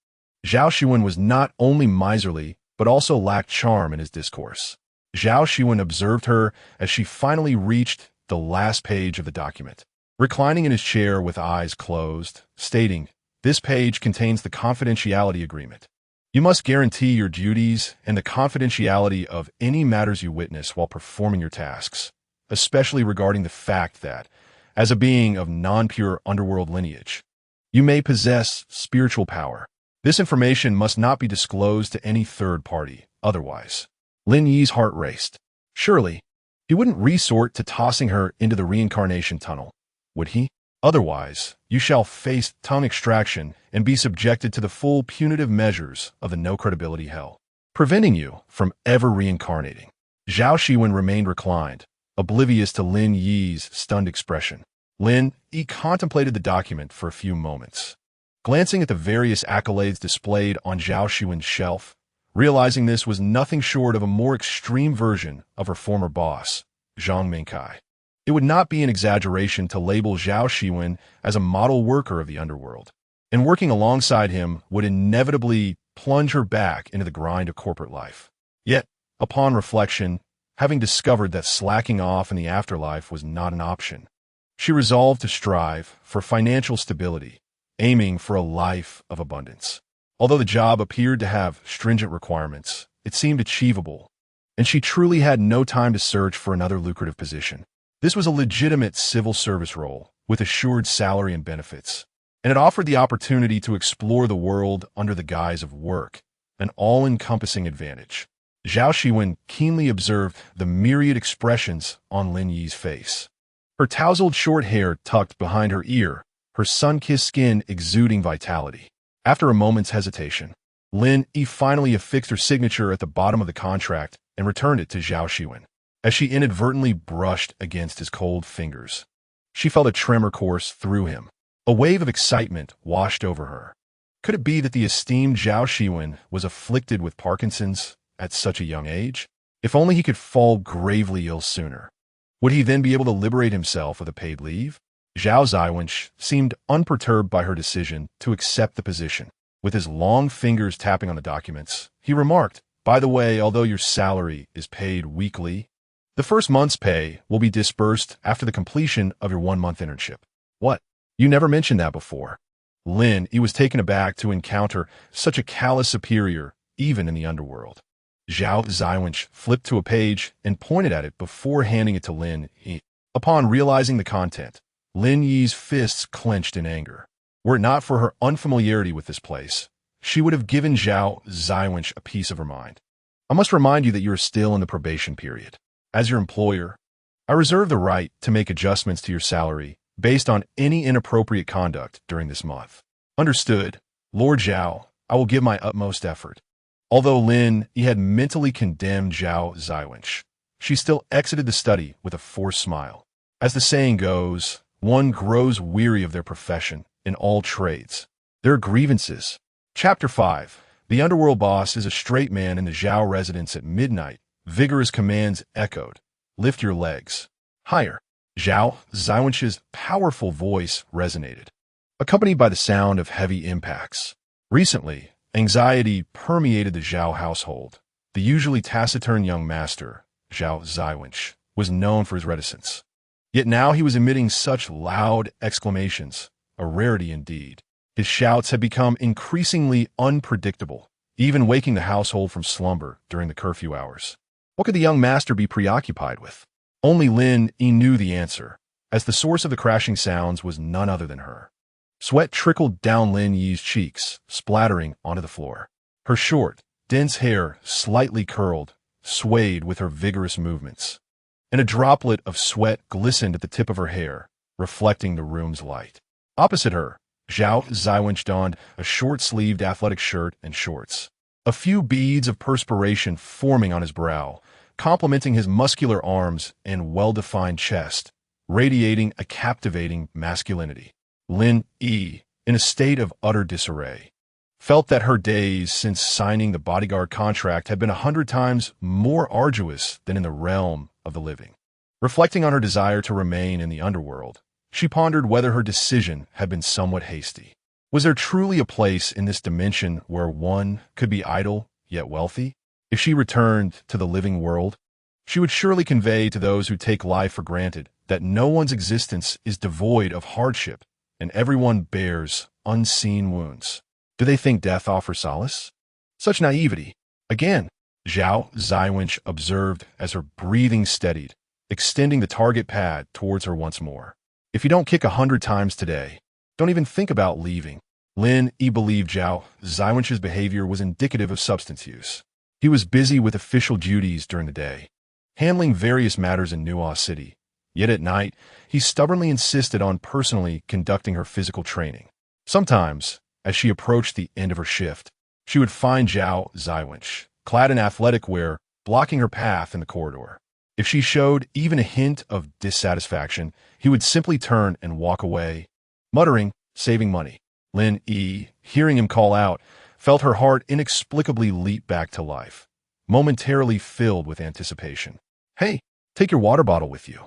Zhao Xiwen was not only miserly, but also lacked charm in his discourse. Zhao Xiwen observed her as she finally reached the last page of the document, reclining in his chair with eyes closed, stating, "This page contains the confidentiality agreement. You must guarantee your duties and the confidentiality of any matters you witness while performing your tasks, especially regarding the fact that, as a being of non-pure underworld lineage, you may possess spiritual power. This information must not be disclosed to any third party, otherwise." Lin Yi's heart raced. Surely, he wouldn't resort to tossing her into the reincarnation tunnel, would he? Otherwise, you shall face tongue extraction and be subjected to the full punitive measures of the no-credibility hell, preventing you from ever reincarnating. Zhao Xiwen remained reclined, oblivious to Lin Yi's stunned expression. Lin Yi contemplated the document for a few moments, glancing at the various accolades displayed on Zhao Xiwen's shelf, realizing this was nothing short of a more extreme version of her former boss, Zhang Mingkai. It would not be an exaggeration to label Zhao Xiwen as a model worker of the underworld, and working alongside him would inevitably plunge her back into the grind of corporate life. Yet, upon reflection, having discovered that slacking off in the afterlife was not an option, she resolved to strive for financial stability, aiming for a life of abundance. Although the job appeared to have stringent requirements, it seemed achievable, and she truly had no time to search for another lucrative position. This was a legitimate civil service role with assured salary and benefits, and it offered the opportunity to explore the world under the guise of work, an all-encompassing advantage. Zhao Xiwen keenly observed the myriad expressions on Lin Yi's face. Her tousled short hair tucked behind her ear, her sun-kissed skin exuding vitality. After a moment's hesitation, Lin Yi finally affixed her signature at the bottom of the contract and returned it to Zhao Xiwen. As she inadvertently brushed against his cold fingers, she felt a tremor course through him. A wave of excitement washed over her. Could it be that the esteemed Zhao Xiwen was afflicted with Parkinson's at such a young age? If only he could fall gravely ill sooner. Would he then be able to liberate himself with a paid leave? Zhao Xiwen seemed unperturbed by her decision to accept the position. With his long fingers tapping on the documents, he remarked, "By the way, although your salary is paid weekly, the first month's pay will be disbursed after the completion of your 1-month internship." What? You never mentioned that before. Lin Yi was taken aback to encounter such a callous superior, even in the underworld. Zhao Xiwen flipped to a page and pointed at it before handing it to Lin Yi. Upon realizing the content, Lin Yi's fists clenched in anger. Were it not for her unfamiliarity with this place, she would have given Zhao Xiwen a piece of her mind. "I must remind you that you are still in the probation period. As your employer, I reserve the right to make adjustments to your salary based on any inappropriate conduct during this month." "Understood, Lord Zhao. I will give my utmost effort." Although Lin Yi had mentally condemned Zhao Xiwen, she still exited the study with a forced smile. As the saying goes, one grows weary of their profession in all trades. There are grievances. Chapter 5. The underworld boss is a straight man in the Zhao residence at midnight. Vigorous commands echoed. "Lift your legs. Higher." Zhao Xiwen's powerful voice resonated, accompanied by the sound of heavy impacts. Recently, anxiety permeated the Zhao household. The usually taciturn young master, Zhao Xiwen, was known for his reticence. Yet now he was emitting such loud exclamations, a rarity indeed. His shouts had become increasingly unpredictable, even waking the household from slumber during the curfew hours. What could the young master be preoccupied with? Only Lin Yi knew the answer, as the source of the crashing sounds was none other than her. Sweat trickled down Lin Yi's cheeks, splattering onto the floor. Her short, dense hair, slightly curled, swayed with her vigorous movements. and a droplet of sweat glistened at the tip of her hair, reflecting the room's light. Opposite her, Zhao Xiwen donned a short-sleeved athletic shirt and shorts. A few beads of perspiration forming on his brow, complementing his muscular arms and well-defined chest, radiating a captivating masculinity. Lin Yi, in a state of utter disarray, felt that her days since signing the bodyguard contract had been 100 times more arduous than in the realm of the living. Reflecting on her desire to remain in the underworld, she pondered whether her decision had been somewhat hasty. Was there truly a place in this dimension where one could be idle yet wealthy? If she returned to the living world, she would surely convey to those who take life for granted that no one's existence is devoid of hardship and everyone bears unseen wounds. Do they think death offers solace? Such naivety. Again, Zhao Xiwen observed as her breathing steadied, extending the target pad towards her once more. If you don't kick 100 times today, don't even think about leaving. Lin Yi believed Zhao Xiwen's behavior was indicative of substance use. He was busy with official duties during the day, handling various matters in Nuo City. Yet at night, he stubbornly insisted on personally conducting her physical training. Sometimes, as she approached the end of her shift, she would find Zhao Xiwen, clad in athletic wear, blocking her path in the corridor. If she showed even a hint of dissatisfaction, he would simply turn and walk away, muttering, "Saving money." Lin Yi, hearing him call out, felt her heart inexplicably leap back to life, momentarily filled with anticipation. "Hey, take your water bottle with you.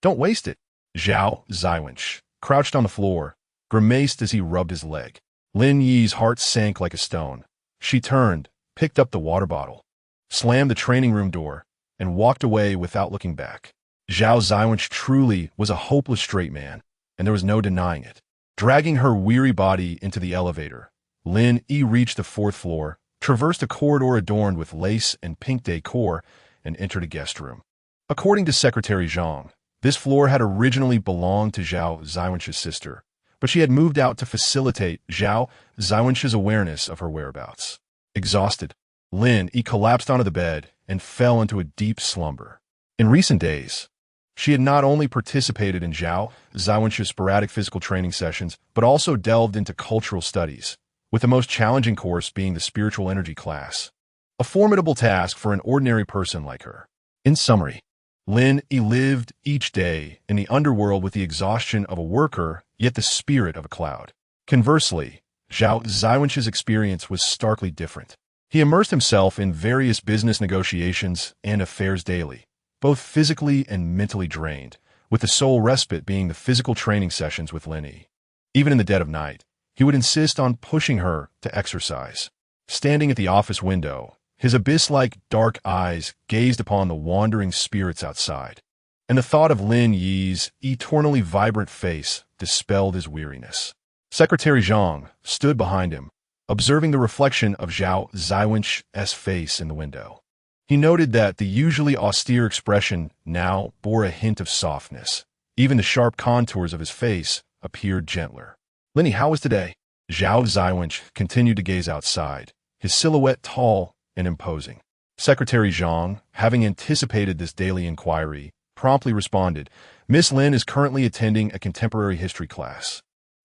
Don't waste it." Zhao Xiwen, crouched on the floor, grimaced as he rubbed his leg. Lin Yi's heart sank like a stone. She turned, picked up the water bottle, slammed the training room door, and walked away without looking back. Zhao Xiwen truly was a hopeless straight man, and there was no denying it. Dragging her weary body into the elevator, Lin Yi reached the 4th floor, traversed a corridor adorned with lace and pink decor, and entered a guest room. According to Secretary Zhang, this floor had originally belonged to Zhao Xiwen's sister, but she had moved out to facilitate Zhao Xiwen's awareness of her whereabouts. Exhausted, Lin Yi collapsed onto the bed and fell into a deep slumber. In recent days, she had not only participated in Zhao Xiwen's sporadic physical training sessions, but also delved into cultural studies, with the most challenging course being the spiritual energy class. A formidable task for an ordinary person like her. In summary, Lin Yi lived each day in the underworld with the exhaustion of a worker, yet the spirit of a cloud. Conversely, Zhao Xiwen's experience was starkly different. He immersed himself in various business negotiations and affairs daily, both physically and mentally drained, with the sole respite being the physical training sessions with Lin Yi. Even in the dead of night, he would insist on pushing her to exercise. Standing at the office window, his abyss-like dark eyes gazed upon the wandering spirits outside, and the thought of Lin Yi's eternally vibrant face dispelled his weariness. Secretary Zhang stood behind him, observing the reflection of Zhao Xiwen's face in the window. He noted that the usually austere expression now bore a hint of softness. Even the sharp contours of his face appeared gentler. "Lin Yi, how was today?" Zhao Xiwen continued to gaze outside, his silhouette tall and imposing. Secretary Zhang, having anticipated this daily inquiry, promptly responded, "Miss Lin is currently attending a contemporary history class.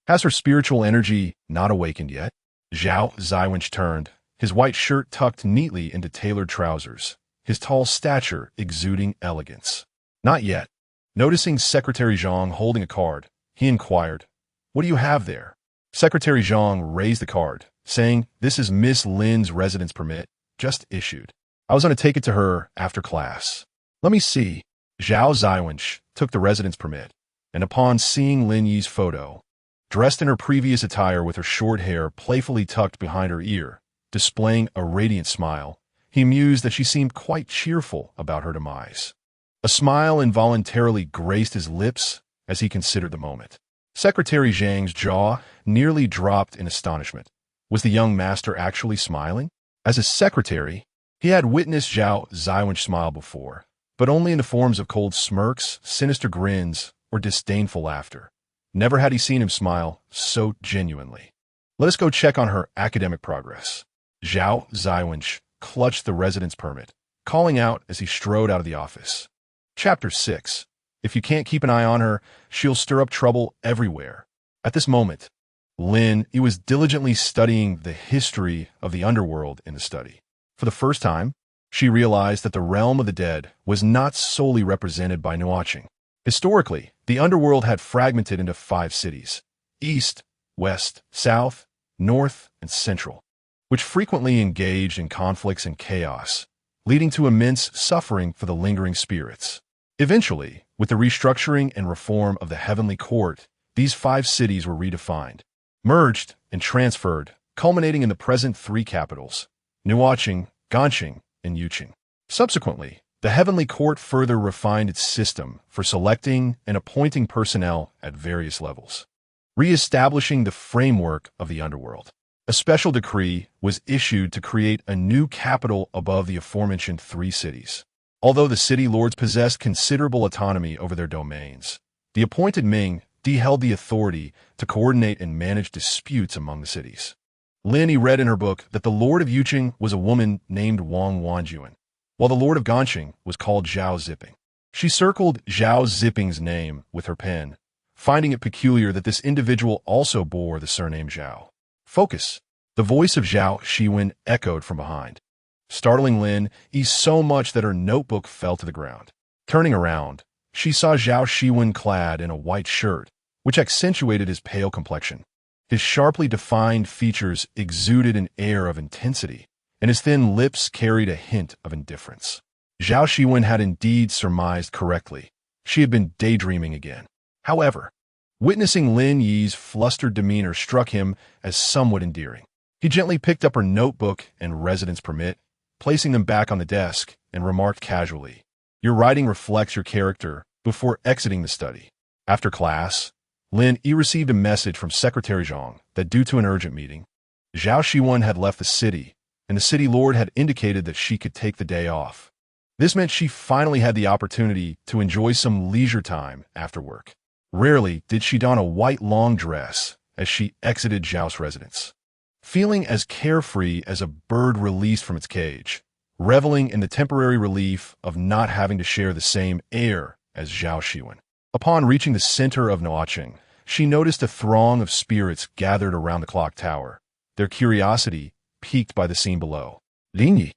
Has her spiritual energy not awakened yet?" Zhao Xiwen turned, his white shirt tucked neatly into tailored trousers, his tall stature exuding elegance. "Not yet." Noticing Secretary Zhang holding a card, he inquired, "What do you have there?" Secretary Zhang raised the card, saying, "This is Miss Lin's residence permit, just issued. I was going to take it to her after class." "Let me see." Zhao Xiwen took the residence permit, and upon seeing Lin Yi's photo, dressed in her previous attire with her short hair playfully tucked behind her ear, displaying a radiant smile, he mused that she seemed quite cheerful about her demise. A smile involuntarily graced his lips as he considered the moment. Secretary Zhang's jaw nearly dropped in astonishment. Was the young master actually smiling? As a secretary, he had witnessed Zhao Xiwen smile before, but only in the forms of cold smirks, sinister grins, or disdainful laughter. Never had he seen him smile so genuinely. "Let us go check on her academic progress." Zhao Xiwen clutched the residence permit, calling out as he strode out of the office. Chapter 6. If you can't keep an eye on her, she'll stir up trouble everywhere. At this moment, Lin Yi was diligently studying the history of the underworld in the study. For the first time, she realized that the realm of the dead was not solely represented by Nuo Cheng. Historically, the underworld had fragmented into 5 cities: East, West, South, North, and Central, which frequently engaged in conflicts and chaos, leading to immense suffering for the lingering spirits. Eventually, with the restructuring and reform of the heavenly court, these 5 cities were redefined, merged, and transferred, culminating in the present 3 capitals: Nuo Cheng, Ganqing, and Yuqing. Subsequently, the heavenly court further refined its system for selecting and appointing personnel at various levels, re-establishing the framework of the underworld. A special decree was issued to create a new capital above the aforementioned 3 cities. Although the city lords possessed considerable autonomy over their domains, the appointed Ming held the authority to coordinate and manage disputes among the cities. Lin Yi read in her book that the Lord of Yuqing was a woman named Wangjuan, while the Lord of Ganqing was called Zhao Xiwen. She circled Zhao Ziping's name with her pen, finding it peculiar that this individual also bore the surname Zhao. Focus! The voice of Zhao Xiwen echoed from behind, startling Lin Yi so much that her notebook fell to the ground. Turning around, she saw Zhao Xiwen clad in a white shirt, which accentuated his pale complexion. His sharply defined features exuded an air of intensity, and his thin lips carried a hint of indifference. Zhao Xiwen had indeed surmised correctly. She had been daydreaming again. However, witnessing Lin Yi's flustered demeanor struck him as somewhat endearing. He gently picked up her notebook and residence permit, placing them back on the desk, and remarked casually, "Your writing reflects your character," before exiting the study. After class, Lin Yi received a message from Secretary Zhang that due to an urgent meeting, Zhao Xiwen had left the city, and the city lord had indicated that she could take the day off. This meant she finally had the opportunity to enjoy some leisure time after work. Rarely did she don a white long dress as she exited Zhao's residence, feeling as carefree as a bird released from its cage, reveling in the temporary relief of not having to share the same air as Zhao Xiwen. Upon reaching the center of Nuo Cheng, she noticed a throng of spirits gathered around the clock tower, their curiosity piqued by the scene below. Lin Yi,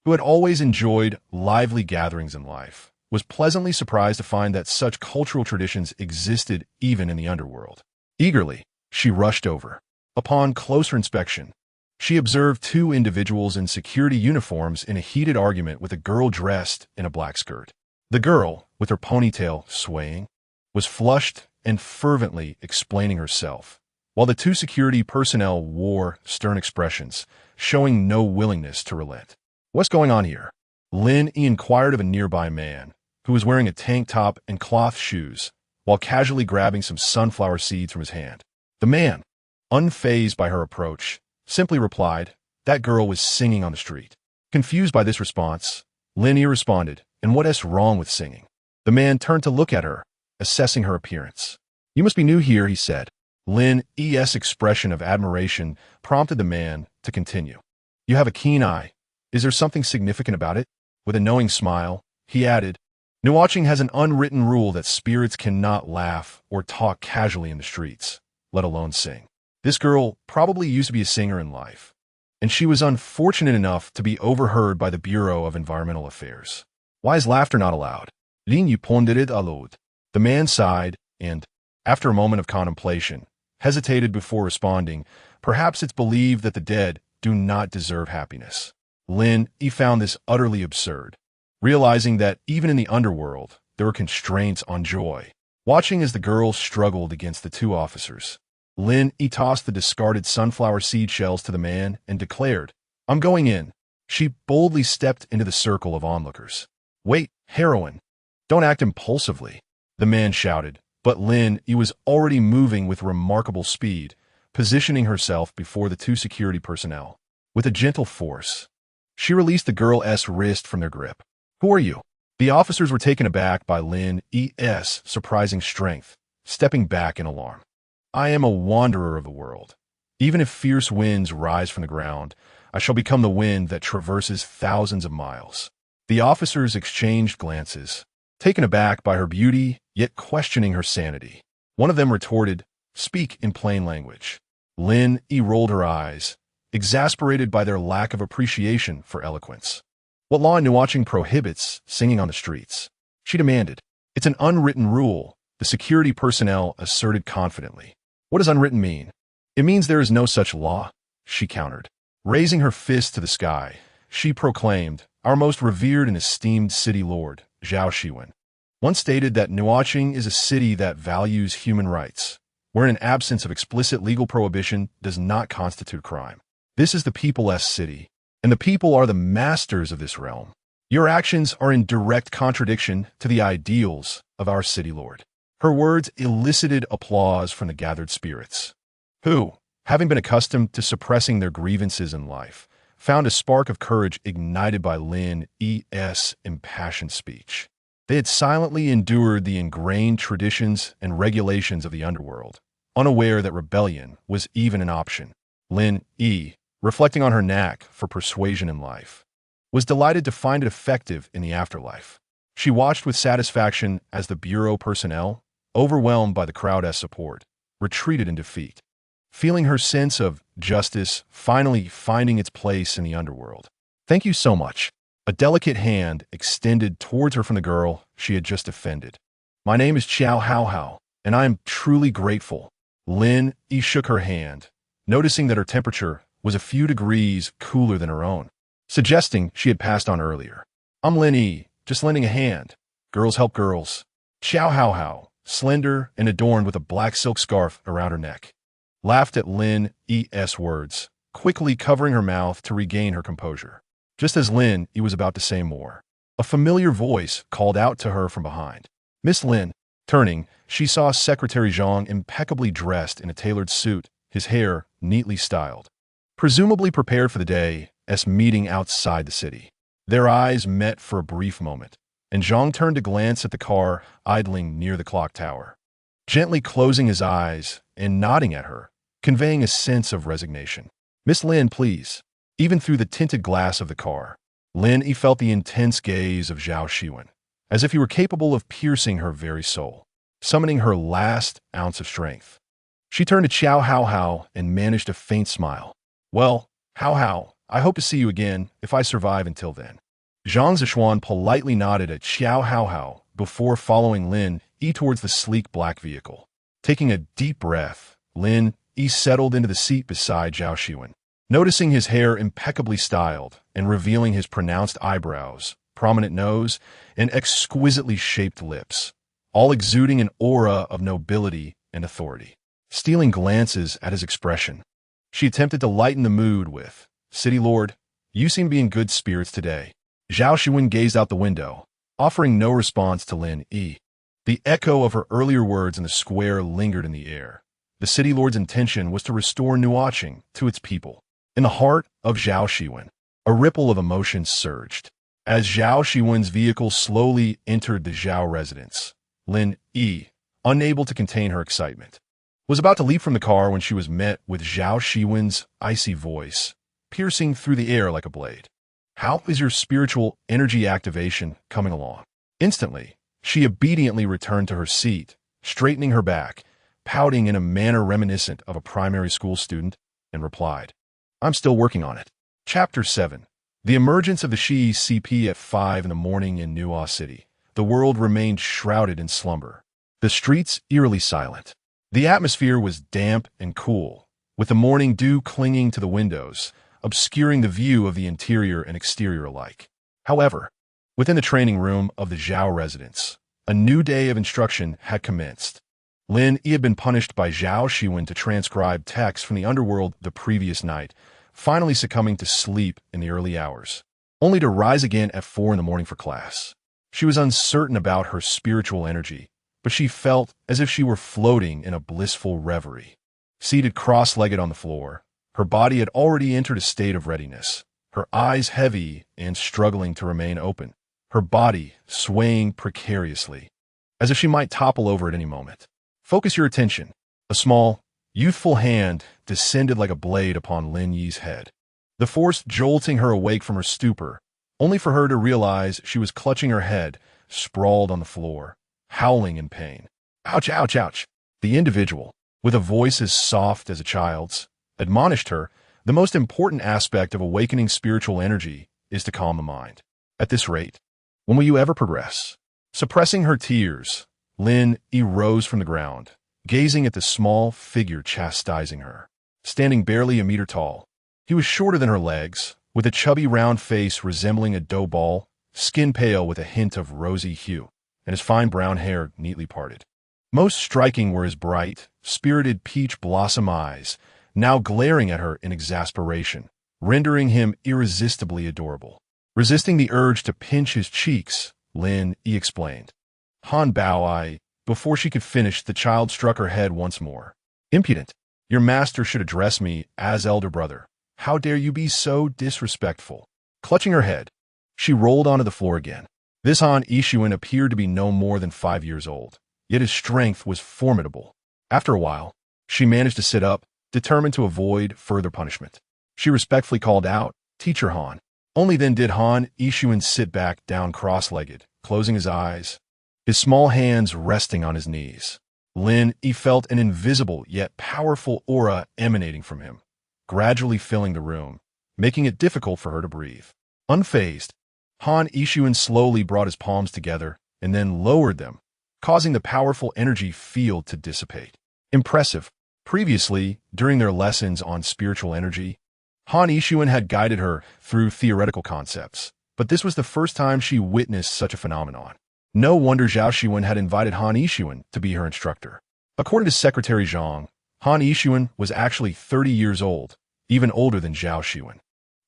who had always enjoyed lively gatherings in life, was pleasantly surprised to find that such cultural traditions existed even in the underworld. Eagerly, she rushed over. Upon closer inspection, she observed 2 individuals in security uniforms in a heated argument with a girl dressed in a black skirt. The girl, with her ponytail swaying, was flushed and fervently explaining herself, while the 2 security personnel wore stern expressions, showing no willingness to relent. "What's going on here?" Lin Yi inquired of a nearby man, who was wearing a tank top and cloth shoes, while casually grabbing some sunflower seeds from his hand. The man, unfazed by her approach, simply replied, "That girl was singing on the street." Confused by this response, Lin Yi responded, "And what's wrong with singing?" The man turned to look at her, assessing her appearance. "You must be new here," he said. Lin Yi's expression of admiration prompted the man to continue. "You have a keen eye. Is there something significant about it?" With a knowing smile, he added, "Nuo Cheng has an unwritten rule that spirits cannot laugh or talk casually in the streets, let alone sing. This girl probably used to be a singer in life, and she was unfortunate enough to be overheard by the Bureau of Environmental Affairs. Why is laughter not allowed?" Lin Yi pondered aloud. The man sighed and, after a moment of contemplation, hesitated before responding, "Perhaps it's believed that the dead do not deserve happiness." Lin Yi found this utterly absurd, realizing that even in the underworld, there were constraints on joy. Watching as the girl struggled against the 2 officers, Lin Yi tossed the discarded sunflower seed shells to the man and declared, "I'm going in." She boldly stepped into the circle of onlookers. "Wait, heroine, don't act impulsively," the man shouted, but Lin Yi was already moving with remarkable speed, positioning herself before the 2 security personnel. With a gentle force, she released the girl's wrist from their grip. "Who are you?" The officers were taken aback by Lin Yi's surprising strength, stepping back in alarm. "I am a wanderer of the world. Even if fierce winds rise from the ground, I shall become the wind that traverses thousands of miles." The officers exchanged glances, taken aback by her beauty, yet questioning her sanity. One of them retorted, "Speak in plain language." Lin Yi rolled her eyes, exasperated by their lack of appreciation for eloquence. "What law in Nuo Cheng prohibits singing on the streets?" she demanded. "It's an unwritten rule," the security personnel asserted confidently. "What does unwritten mean?" "It means there is no such law," she countered. Raising her fist to the sky, she proclaimed, "Our most revered and esteemed city lord, Zhao Xiwen, once stated that Nuo Cheng is a city that values human rights, where an absence of explicit legal prohibition does not constitute crime. This is the people's city, and the people are the masters of this realm. Your actions are in direct contradiction to the ideals of our city lord." Her words elicited applause from the gathered spirits, who, having been accustomed to suppressing their grievances in life, found a spark of courage ignited by Lin Yi's impassioned speech. They had silently endured the ingrained traditions and regulations of the underworld, unaware that rebellion was even an option. Lin Yi, reflecting on her knack for persuasion in life, was delighted to find it effective in the afterlife. She watched with satisfaction as the bureau personnel, overwhelmed by the crowd's support, retreated in defeat, feeling her sense of justice finally finding its place in the underworld. "Thank you so much." A delicate hand extended towards her from the girl she had just offended. "My name is Zhao Xiwen, and I am truly grateful." Lin Yi shook her hand, noticing that her temperature was a few degrees cooler than her own, suggesting she had passed on earlier. "I'm Lin Yi, just lending a hand. Girls help girls." Zhao Xiwen, slender and adorned with a black silk scarf around her neck, laughed at Lin Yi's words, quickly covering her mouth to regain her composure. Just as Lin Yi was about to say more, a familiar voice called out to her from behind. "Miss Lin." Turning, she saw Secretary Zhang impeccably dressed in a tailored suit, his hair neatly styled, presumably prepared for the day's meeting outside the city. Their eyes met for a brief moment, and Zhang turned to glance at the car idling near the clock tower, gently closing his eyes and nodding at her, conveying a sense of resignation. "Miss Lin, please." Even through the tinted glass of the car, Lin Yi felt the intense gaze of Zhao Xiwen, as if he were capable of piercing her very soul, summoning her last ounce of strength. She turned to Zhao Xiwen and managed a faint smile. "Well, Xiwen, I hope to see you again if I survive until then." Zhang Zishuan politely nodded at Zhao Xiwen before following Lin Yi towards the sleek black vehicle. Taking a deep breath, Lin Yi settled into the seat beside Zhao Xiwen, noticing his hair impeccably styled and revealing his pronounced eyebrows, prominent nose, and exquisitely shaped lips, all exuding an aura of nobility and authority. Stealing glances at his expression, she attempted to lighten the mood with, "City Lord, you seem to be in good spirits today." Zhao Xiwen gazed out the window, offering no response to Lin Yi. The echo of her earlier words in the square lingered in the air. The City Lord's intention was to restore Nuo Cheng to its people. In the heart of Zhao Xiwen, a ripple of emotion surged. As Zhao Xiwen's vehicle slowly entered the Zhao residence, Lin Yi, unable to contain her excitement, was about to leap from the car when she was met with Zhao Xiwen's icy voice, piercing through the air like a blade. "How is your spiritual energy activation coming along?" Instantly, she obediently returned to her seat, straightening her back, pouting in a manner reminiscent of a primary school student, and replied, "I'm still working on it." Chapter 7. The emergence of the Shi CP at 5 in the morning in Nuo City. The world remained shrouded in slumber, the streets eerily silent. The atmosphere was damp and cool, with the morning dew clinging to the windows, obscuring the view of the interior and exterior alike. However, within the training room of the Zhao residence, a new day of instruction had commenced. Lin Yi had been punished by Zhao Xiwen to transcribe texts from the underworld the previous night, finally succumbing to sleep in the early hours, only to rise again at 4 in the morning for class. She was uncertain about her spiritual energy, but she felt as if she were floating in a blissful reverie. Seated cross-legged on the floor, her body had already entered a state of readiness, her eyes heavy and struggling to remain open, her body swaying precariously, as if she might topple over at any moment. "Focus your attention." A small, youthful hand descended like a blade upon Lin Yi's head, the force jolting her awake from her stupor, only for her to realize she was clutching her head, sprawled on the floor, howling in pain. Ouch, ouch, ouch. The individual, with a voice as soft as a child's, admonished her, the most important aspect of awakening spiritual energy is to calm the mind. At this rate, when will you ever progress? Suppressing her tears, Lin Yi rose from the ground, gazing at the small figure chastising her. Standing barely a meter tall, he was shorter than her legs, with a chubby round face resembling a dough ball, skin pale with a hint of rosy hue, and his fine brown hair neatly parted. Most striking were his bright, spirited peach blossom eyes, now glaring at her in exasperation, rendering him irresistibly adorable. Resisting the urge to pinch his cheeks, Lin Yi explained. Han Bao. Before she could finish, the child struck her head once more. Impudent! Your master should address me as elder brother. How dare you be so disrespectful? Clutching her head, she rolled onto the floor again. This Han Xiwen appeared to be no more than 5 years old, yet his strength was formidable. After a while, she managed to sit up, determined to avoid further punishment. She respectfully called out, "Teacher Han." Only then did Han Xiwen sit back down cross-legged, closing his eyes, his small hands resting on his knees. Lin Yi felt an invisible yet powerful aura emanating from him, gradually filling the room, making it difficult for her to breathe. Unfazed, Han Xiwen slowly brought his palms together and then lowered them, causing the powerful energy field to dissipate. Impressive. Previously, during their lessons on spiritual energy, Han Xiwen had guided her through theoretical concepts, but this was the first time she witnessed such a phenomenon. No wonder Zhao Xiwen had invited Han Xiwen to be her instructor. According to Secretary Zhang, Han Xiwen was actually 30 years old, even older than Zhao Xiwen.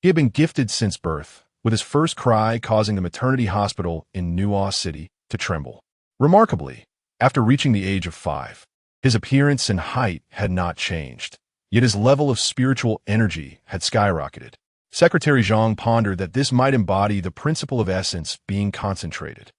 He had been gifted since birth, with his first cry causing the maternity hospital in Nuo City to tremble. Remarkably, after reaching the age of 5, his appearance and height had not changed, yet his level of spiritual energy had skyrocketed. Secretary Zhang pondered that this might embody the principle of essence being concentrated.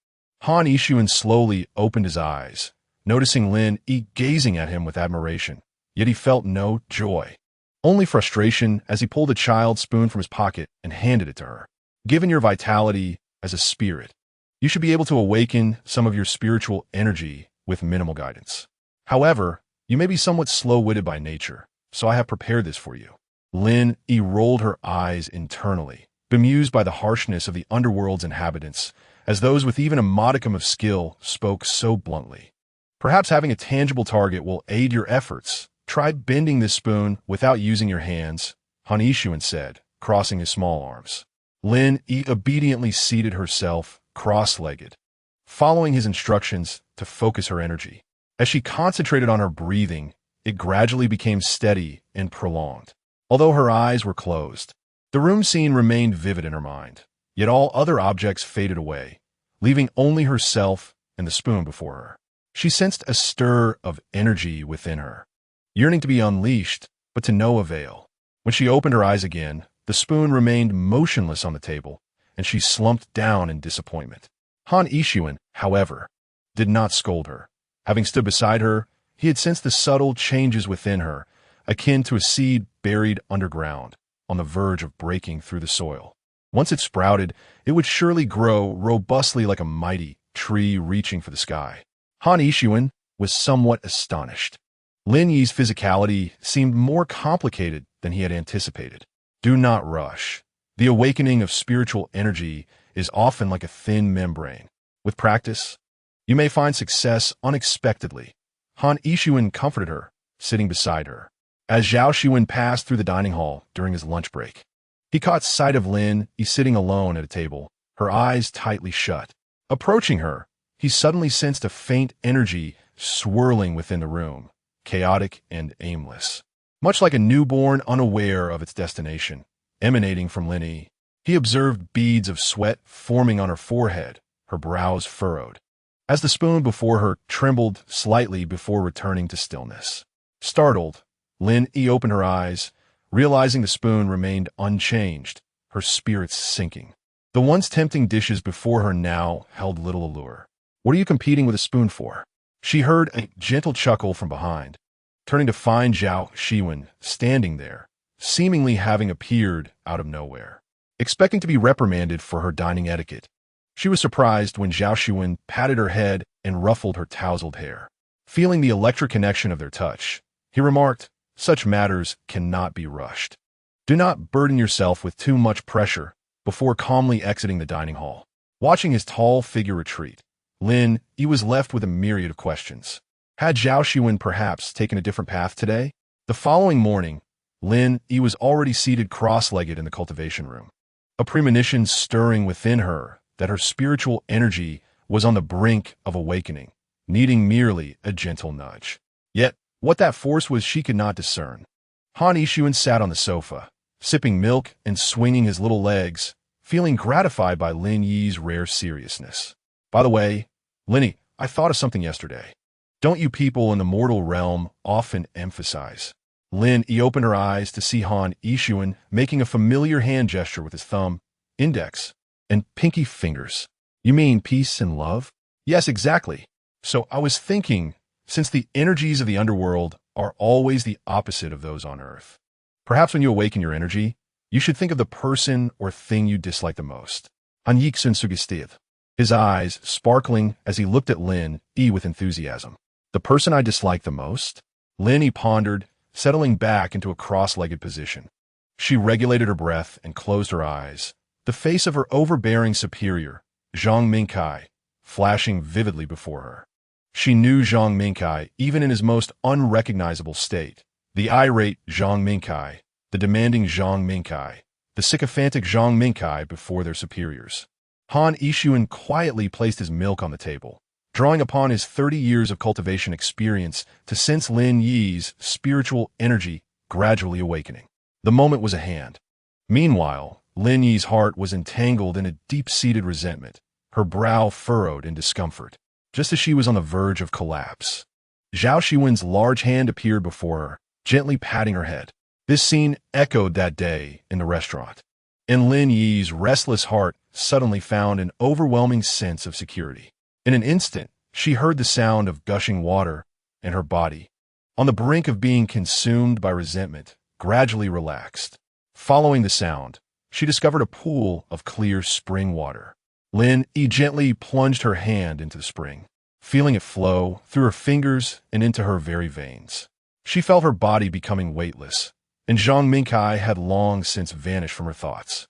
Han Xiwen slowly opened his eyes, noticing Lin Yi gazing at him with admiration, yet he felt no joy, only frustration as he pulled a child's spoon from his pocket and handed it to her. Given your vitality as a spirit, you should be able to awaken some of your spiritual energy with minimal guidance. However, you may be somewhat slow-witted by nature, so I have prepared this for you. Lin Yi rolled her eyes internally, bemused by the harshness of the Underworld's inhabitants, as those with even a modicum of skill spoke so bluntly. Perhaps having a tangible target will aid your efforts. Try bending this spoon without using your hands, Han Xiwen said, crossing his small arms. Lin Yi obediently seated herself, cross-legged, following his instructions to focus her energy. As she concentrated on her breathing, it gradually became steady and prolonged. Although her eyes were closed, the room scene remained vivid in her mind, yet all other objects faded away, leaving only herself and the spoon before her. She sensed a stir of energy within her, yearning to be unleashed, but to no avail. When she opened her eyes again, the spoon remained motionless on the table, and she slumped down in disappointment. Han Xiwen, however, did not scold her. Having stood beside her, he had sensed the subtle changes within her, akin to a seed buried underground, on the verge of breaking through the soil. Once it sprouted, it would surely grow robustly like a mighty tree reaching for the sky. Han Xiwen was somewhat astonished. Lin Yi's physicality seemed more complicated than he had anticipated. Do not rush. The awakening of spiritual energy is often like a thin membrane. With practice, you may find success unexpectedly. Han Xiwen comforted her, sitting beside her, as Zhao Xiwen passed through the dining hall during his lunch break. He caught sight of Lin Yi sitting alone at a table, her eyes tightly shut. Approaching her, he suddenly sensed a faint energy swirling within the room, chaotic and aimless, much like a newborn unaware of its destination, emanating from Lin Yi. He observed beads of sweat forming on her forehead, her brows furrowed, as the spoon before her trembled slightly before returning to stillness. Startled, Lin Yi opened her eyes, realizing the spoon remained unchanged, her spirits sinking. The once tempting dishes before her now held little allure. What are you competing with a spoon for? She heard a gentle chuckle from behind, turning to find Zhao Xiwen standing there, seemingly having appeared out of nowhere. Expecting to be reprimanded for her dining etiquette, She was surprised when Zhao Xiwen patted her head and ruffled her tousled hair. Feeling the electric connection of their touch, he remarked, "Such matters cannot be rushed. Do not burden yourself with too much pressure before calmly exiting the dining hall." Watching his tall figure retreat, Lin Yi was left with a myriad of questions. Had Zhao Xiwen perhaps taken a different path today? The following morning, Lin Yi was already seated cross-legged in the cultivation room, a premonition stirring within her that her spiritual energy was on the brink of awakening, needing merely a gentle nudge. Yet, what that force was she could not discern. Han Yixuan sat on the sofa, sipping milk and swinging his little legs, feeling gratified by Lin Yi's rare seriousness. "By the way, Linny, I thought of something yesterday. Don't you people in the mortal realm often emphasize?" Lin Yi opened her eyes to see Han Yixuan making a familiar hand gesture with his thumb, index, and pinky fingers. "You mean peace and love?" "Yes, exactly. So I was thinking, since the energies of the underworld are always the opposite of those on Earth, perhaps when you awaken your energy, you should think of the person or thing you dislike the most." Han Yixuan suggested, his eyes sparkling as he looked at Lin Yi with enthusiasm. "The person I dislike the most?" Lin Yi pondered, settling back into a cross-legged position. She regulated her breath and closed her eyes, the face of her overbearing superior, Zhang Mingkai, flashing vividly before her. She knew Zhang Mingkai even in his most unrecognizable state, the irate Zhang Mingkai, the demanding Zhang Mingkai, the sycophantic Zhang Mingkai before their superiors. Han Yixuan quietly placed his milk on the table, drawing upon his 30 years of cultivation experience to sense Lin Yi's spiritual energy gradually awakening. The moment was at hand. Meanwhile, Lin Yi's heart was entangled in a deep-seated resentment, her brow furrowed in discomfort, just as she was on the verge of collapse. Zhao Xiwen's large hand appeared before her, gently patting her head. This scene echoed that day in the restaurant, and Lin Yi's restless heart suddenly found an overwhelming sense of security. In an instant, she heard the sound of gushing water, and her body, on the brink of being consumed by resentment, gradually relaxed. Following the sound, she discovered a pool of clear spring water. Lin Yi gently plunged her hand into the spring, feeling it flow through her fingers and into her very veins. She felt her body becoming weightless, and Zhang Mingkai had long since vanished from her thoughts.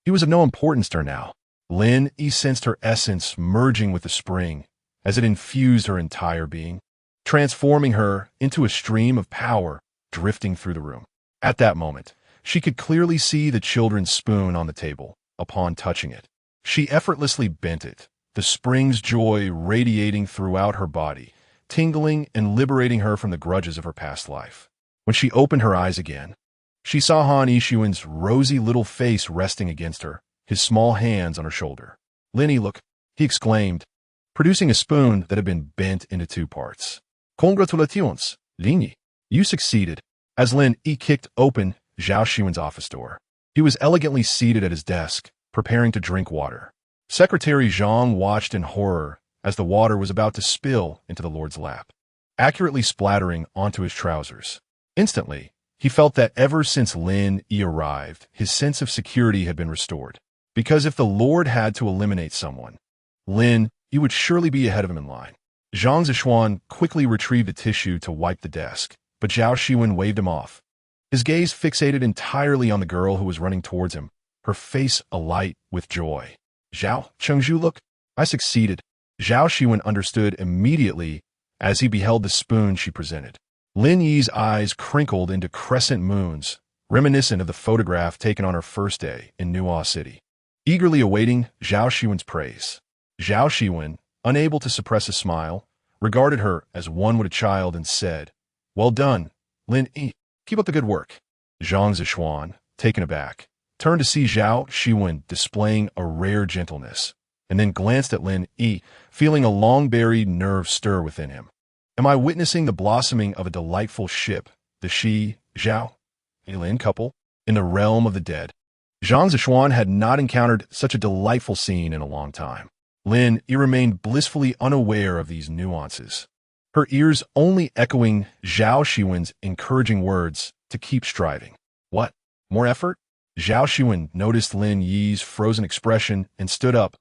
He was of no importance to her now. Lin Yi sensed her essence merging with the spring as it infused her entire being, transforming her into a stream of power drifting through the room. At that moment, she could clearly see the children's spoon on the table. Upon touching it, she effortlessly bent it, the spring's joy radiating throughout her body, tingling and liberating her from the grudges of her past life. When she opened her eyes again, she saw Han Yixuan's rosy little face resting against her, his small hands on her shoulder. "Linny, look," he exclaimed, producing a spoon that had been bent into two parts. "Congratulations, Linny. You succeeded." As Lin Yi kicked open Zhao Xiwen's office door, he was elegantly seated at his desk, preparing to drink water. Secretary Zhang watched in horror as the water was about to spill into the Lord's lap, accurately splattering onto his trousers. Instantly, he felt that ever since Lin Yi arrived, his sense of security had been restored. Because if the Lord had to eliminate someone, Lin Yi would surely be ahead of him in line. Zhang Zishuan quickly retrieved the tissue to wipe the desk, but Zhao Xiwen waved him off, his gaze fixated entirely on the girl who was running towards him, her face alight with joy. "Zhao, Chengzhu, look, I succeeded." Zhao Xiwen understood immediately as he beheld the spoon she presented. Lin Yi's eyes crinkled into crescent moons, reminiscent of the photograph taken on her first day in Nuo City, eagerly awaiting Zhao Xiwen's praise. Zhao Xiwen, unable to suppress a smile, regarded her as one would a child and said, "Well done, Lin Yi. Keep up the good work." Zhang Zishuan, taken aback, turned to see Zhao Xiwen displaying a rare gentleness, and then glanced at Lin Yi, feeling a long-buried nerve stir within him. Am I witnessing the blossoming of a delightful ship, the Zhao Lin couple, in the realm of the dead? Zhang Zishuan had not encountered such a delightful scene in a long time. Lin Yi remained blissfully unaware of these nuances, her ears only echoing Zhao Xiwen's encouraging words to keep striving. "What? More effort?" Zhao Xiwen noticed Lin Yi's frozen expression and stood up,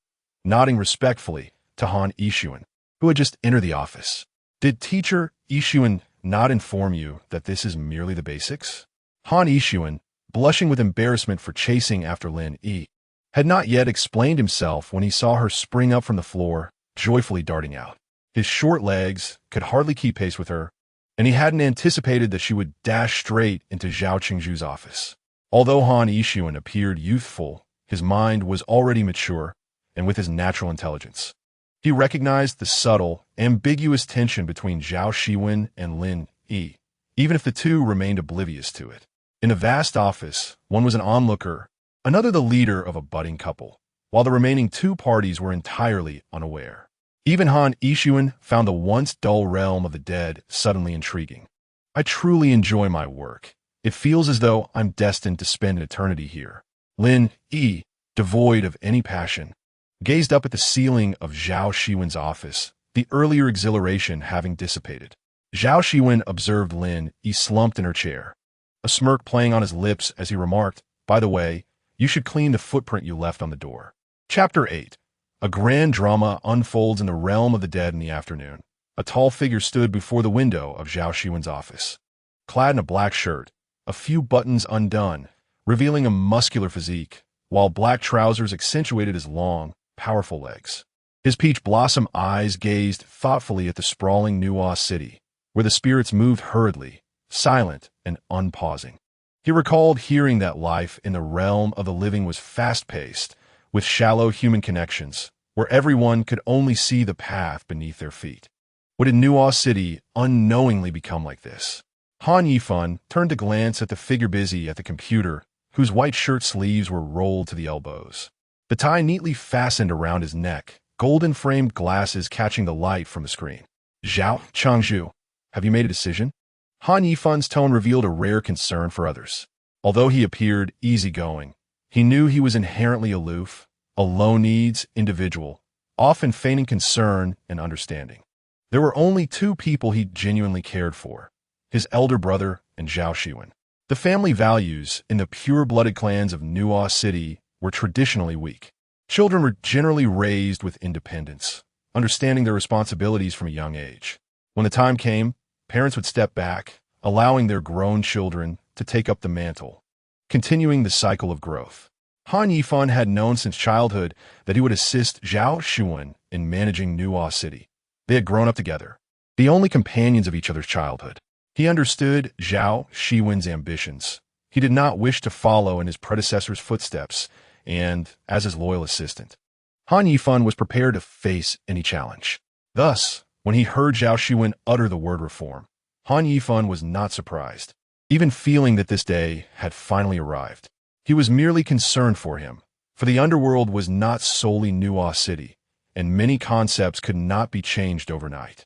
nodding respectfully to Han Yixuan, who had just entered the office. Did Teacher Yixuan not inform you that this is merely the basics? Han Yixuan, blushing with embarrassment for chasing after Lin Yi, had not yet explained himself when he saw her spring up from the floor, joyfully darting out. His short legs could hardly keep pace with her, and he hadn't anticipated that she would dash straight into Zhao Qingzhu's office. Although Han Yixuan appeared youthful, his mind was already mature and with his natural intelligence. He recognized the subtle, ambiguous tension between Zhao Xiwen and Lin Yi, even if the two remained oblivious to it. In a vast office, one was an onlooker, another the leader of a budding couple, while the remaining two parties were entirely unaware. Even Han Yixuan found the once dull realm of the dead suddenly intriguing. I truly enjoy my work. It feels as though I'm destined to spend an eternity here. Lin Yi, devoid of any passion, gazed up at the ceiling of Zhao Xiwen's office, the earlier exhilaration having dissipated. Zhao Xiwen observed Lin Yi slumped in her chair, a smirk playing on his lips as he remarked, "By the way, you should clean the footprint you left on the door." Chapter 8. A grand drama unfolds in the realm of the dead in the afternoon. A tall figure stood before the window of Zhao Xiwen's office. Clad in a black shirt, a few buttons undone, revealing a muscular physique, while black trousers accentuated his long, powerful legs. His peach blossom eyes gazed thoughtfully at the sprawling Nuo city, where the spirits moved hurriedly, silent and unpausing. He recalled hearing that life in the realm of the living was fast-paced, with shallow human connections, where everyone could only see the path beneath their feet. What did Nuo City unknowingly become like this? Han Yifan turned to glance at the figure busy at the computer, whose white shirt sleeves were rolled to the elbows. The tie neatly fastened around his neck, golden-framed glasses catching the light from the screen. "Zhao Changzhu, have you made a decision?" Han Yifan's tone revealed a rare concern for others. Although he appeared easygoing, he knew he was inherently aloof, a low-needs individual, often feigning concern and understanding. There were only two people he genuinely cared for, his elder brother and Zhao Xiwen. The family values in the pure-blooded clans of Nuo City were traditionally weak. Children were generally raised with independence, understanding their responsibilities from a young age. When the time came, parents would step back, allowing their grown children to take up the mantle, continuing the cycle of growth. Han Yifan had known since childhood that he would assist Zhao Xiwen in managing Nuo City. They had grown up together, the only companions of each other's childhood. He understood Zhao Xiwen's ambitions. He did not wish to follow in his predecessor's footsteps, and, as his loyal assistant, Han Yifan was prepared to face any challenge. Thus, when he heard Zhao Xiwen utter the word reform, Han Yifan was not surprised, even feeling that this day had finally arrived. He was merely concerned for him, for the Underworld was not solely Nuo City, and many concepts could not be changed overnight.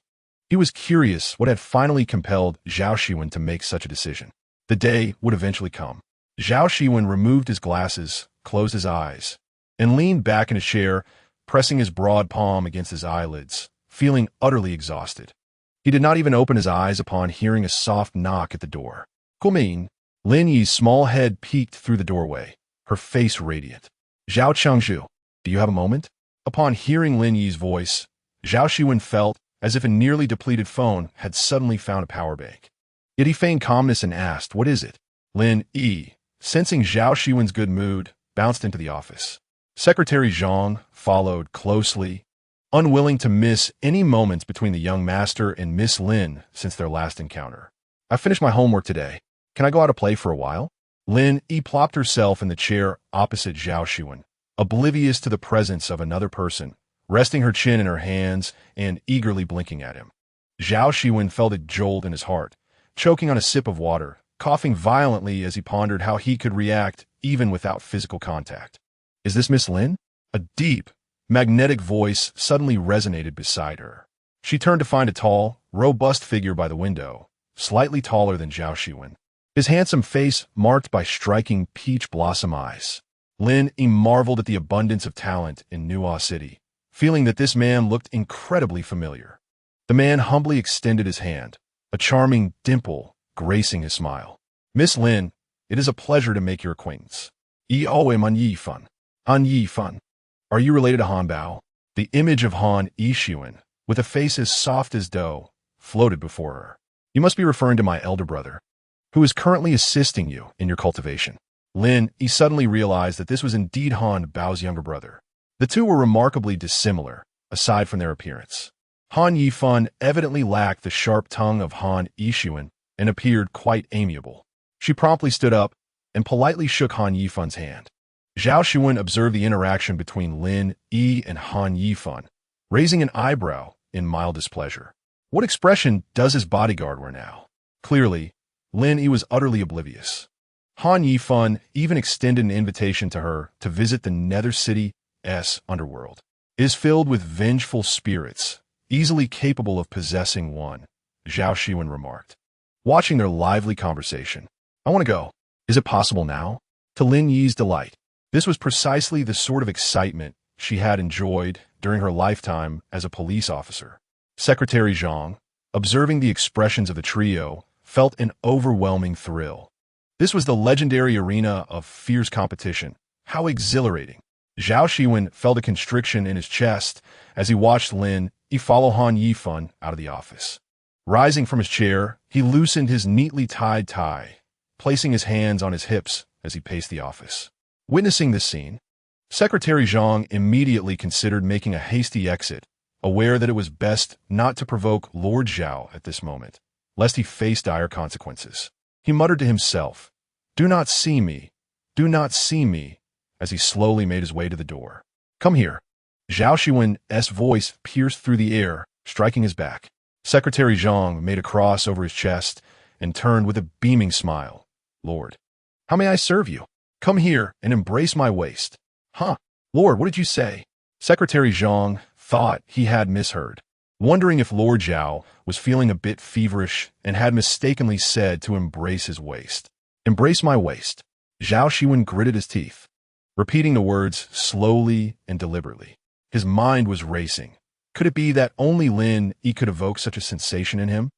He was curious what had finally compelled Zhao Xiwen to make such a decision. The day would eventually come. Zhao Xiwen removed his glasses, closed his eyes, and leaned back in a chair, pressing his broad palm against his eyelids, feeling utterly exhausted. He did not even open his eyes upon hearing a soft knock at the door. "Come." Lin Yi's small head peeked through the doorway, her face radiant. "Zhao Changzhu, do you have a moment?" Upon hearing Lin Yi's voice, Zhao Xiwen felt as if a nearly depleted phone had suddenly found a power bank. Yet he feigned calmness and asked, "What is it?" Lin Yi, sensing Zhao Xiwen's good mood, bounced into the office. Secretary Zhang followed closely, unwilling to miss any moments between the young master and Miss Lin since their last encounter. "I finished my homework today. Can I go out to play for a while?" Lin Yi plopped herself in the chair opposite Zhao Xiwen, oblivious to the presence of another person, resting her chin in her hands and eagerly blinking at him. Zhao Xiwen felt a jolt in his heart, choking on a sip of water, coughing violently as he pondered how he could react even without physical contact. "Is this Miss Lin?" A deep, magnetic voice suddenly resonated beside her. She turned to find a tall, robust figure by the window, slightly taller than Zhao Xiwen, his handsome face marked by striking peach blossom eyes. Lin Yi marveled at the abundance of talent in Nuo City, feeling that this man looked incredibly familiar. The man humbly extended his hand, a charming dimple gracing his smile. "Miss Lin, it is a pleasure to make your acquaintance. Yi Owe Man Yifan. Han Yifan. Are you related to Han Bao?" The image of Han Xiwen, with a face as soft as dough, floated before her. You must be referring to my elder brother, who is currently assisting you in your cultivation. Lin Yi suddenly realized that this was indeed Han Bao's younger brother. The two were remarkably dissimilar, aside from their appearance. Han Yifan evidently lacked the sharp tongue of Han Xiwen and appeared quite amiable. She promptly stood up and politely shook Han Yifan's hand. Zhao Xiwen observed the interaction between Lin Yi and Han Yifan, raising an eyebrow in mild displeasure. What expression does his bodyguard wear now? Clearly, Lin Yi was utterly oblivious. Han Yifan even extended an invitation to her to visit the Nether City's Underworld. It is filled with vengeful spirits, easily capable of possessing one, Zhao Xiwen remarked. Watching their lively conversation, I want to go. Is it possible now? To Lin Yi's delight, this was precisely the sort of excitement she had enjoyed during her lifetime as a police officer. Secretary Zhang, observing the expressions of the trio, felt an overwhelming thrill. This was the legendary arena of fierce competition. How exhilarating! Zhao Xiwen felt a constriction in his chest as he watched Lin Yi follow Han Yifan out of the office. Rising from his chair, he loosened his neatly tied tie, placing his hands on his hips as he paced the office. Witnessing this scene, Secretary Zhang immediately considered making a hasty exit, aware that it was best not to provoke Lord Zhao at this moment, lest he face dire consequences. He muttered to himself, "Do not see me, do not see me," as he slowly made his way to the door. "Come here." Zhao Xiwen's voice pierced through the air, striking his back. Secretary Zhang made a cross over his chest and turned with a beaming smile. "Lord, how may I serve you? Come here and embrace my waist." "Huh? Lord, what did you say?" Secretary Zhang thought he had misheard, wondering if Lord Zhao was feeling a bit feverish and had mistakenly said to embrace his waist. "Embrace my waist." Zhao Xiwen gritted his teeth, repeating the words slowly and deliberately. His mind was racing. Could it be that only Lin Yi could evoke such a sensation in him?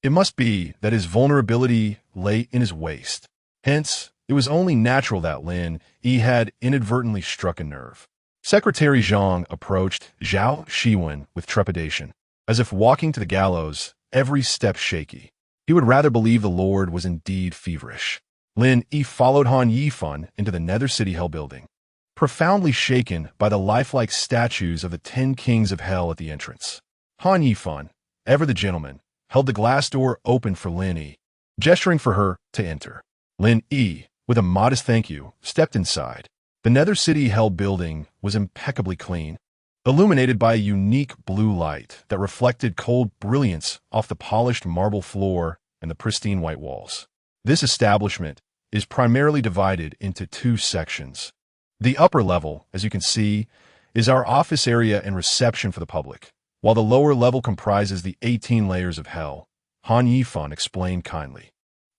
It must be that his vulnerability lay in his waist. Hence, it was only natural that Lin Yi had inadvertently struck a nerve. Secretary Zhang approached Zhao Xiwen with trepidation, as if walking to the gallows, every step shaky. He would rather believe the Lord was indeed feverish. Lin Yi followed Han Yifan into the Nether City Hell building, profoundly shaken by the lifelike statues of the 10 kings of hell at the entrance. Han Yifan, ever the gentleman, held the glass door open for Lin Yi, gesturing for her to enter. Lin Yi, with a modest thank you, stepped inside. The Nether City Hell building was impeccably clean, illuminated by a unique blue light that reflected cold brilliance off the polished marble floor and the pristine white walls. This establishment is primarily divided into 2 sections. The upper level, as you can see, is our office area and reception for the public, while the lower level comprises the 18 layers of hell, Han Yifan explained kindly.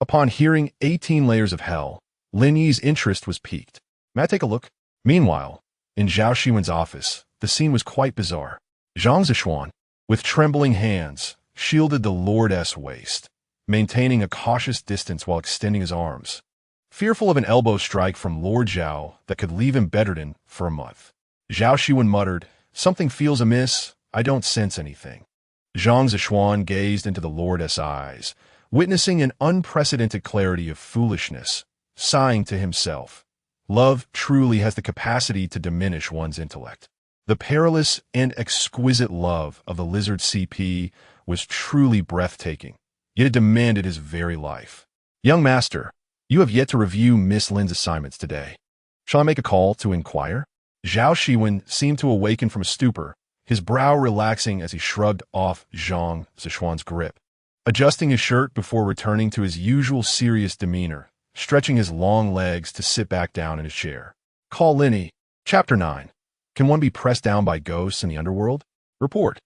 Upon hearing 18 layers of hell, Lin Yi's interest was piqued. "May I take a look?" Meanwhile, in Zhao Xiwen's office, the scene was quite bizarre. Zhang Zishuan, with trembling hands, shielded the Lord's waist, maintaining a cautious distance while extending his arms, fearful of an elbow strike from Lord Zhao that could leave him bedridden for a month. Zhao Xiwen muttered, "Something feels amiss. I don't sense anything." Zhang Zishuan gazed into the Lord's eyes, witnessing an unprecedented clarity of foolishness, sighing to himself, "Love truly has the capacity to diminish one's intellect." The perilous and exquisite love of the lizard CP was truly breathtaking, yet it demanded his very life. "Young master, you have yet to review Miss Lin's assignments today. Shall I make a call to inquire?" Zhao Xiwen seemed to awaken from a stupor, his brow relaxing as he shrugged off Zhang Zishuan's grip, adjusting his shirt before returning to his usual serious demeanor, stretching his long legs to sit back down in his chair. Call Lin Yi. Chapter 9. Can one be pressed down by ghosts in the underworld? Report.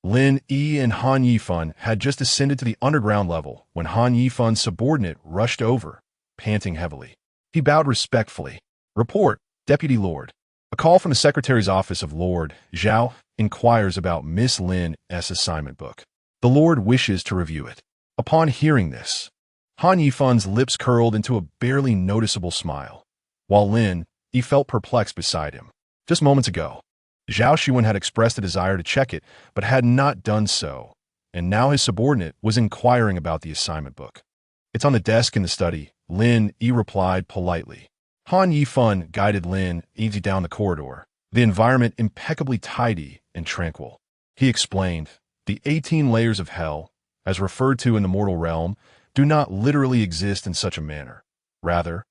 Lin Yi and Han Yifan had just ascended to the underground level when Han Yifan's subordinate rushed over, panting heavily. He bowed respectfully. Report, Deputy Lord. A call from the Secretary's office of Lord Zhao inquires about Miss Lin's assignment book. The Lord wishes to review it. Upon hearing this, Han Yifan's lips curled into a barely noticeable smile, while Lin Yi felt perplexed beside him. Just moments ago, Zhao Xiwen had expressed a desire to check it, but had not done so, and now his subordinate was inquiring about the assignment book. "It's on the desk in the study," Lin Yi replied politely. Han Yifan guided Lin Yi down the corridor, the environment impeccably tidy and tranquil. He explained, "The 18 layers of hell, as referred to in the mortal realm, do not literally exist in such a manner. Rather,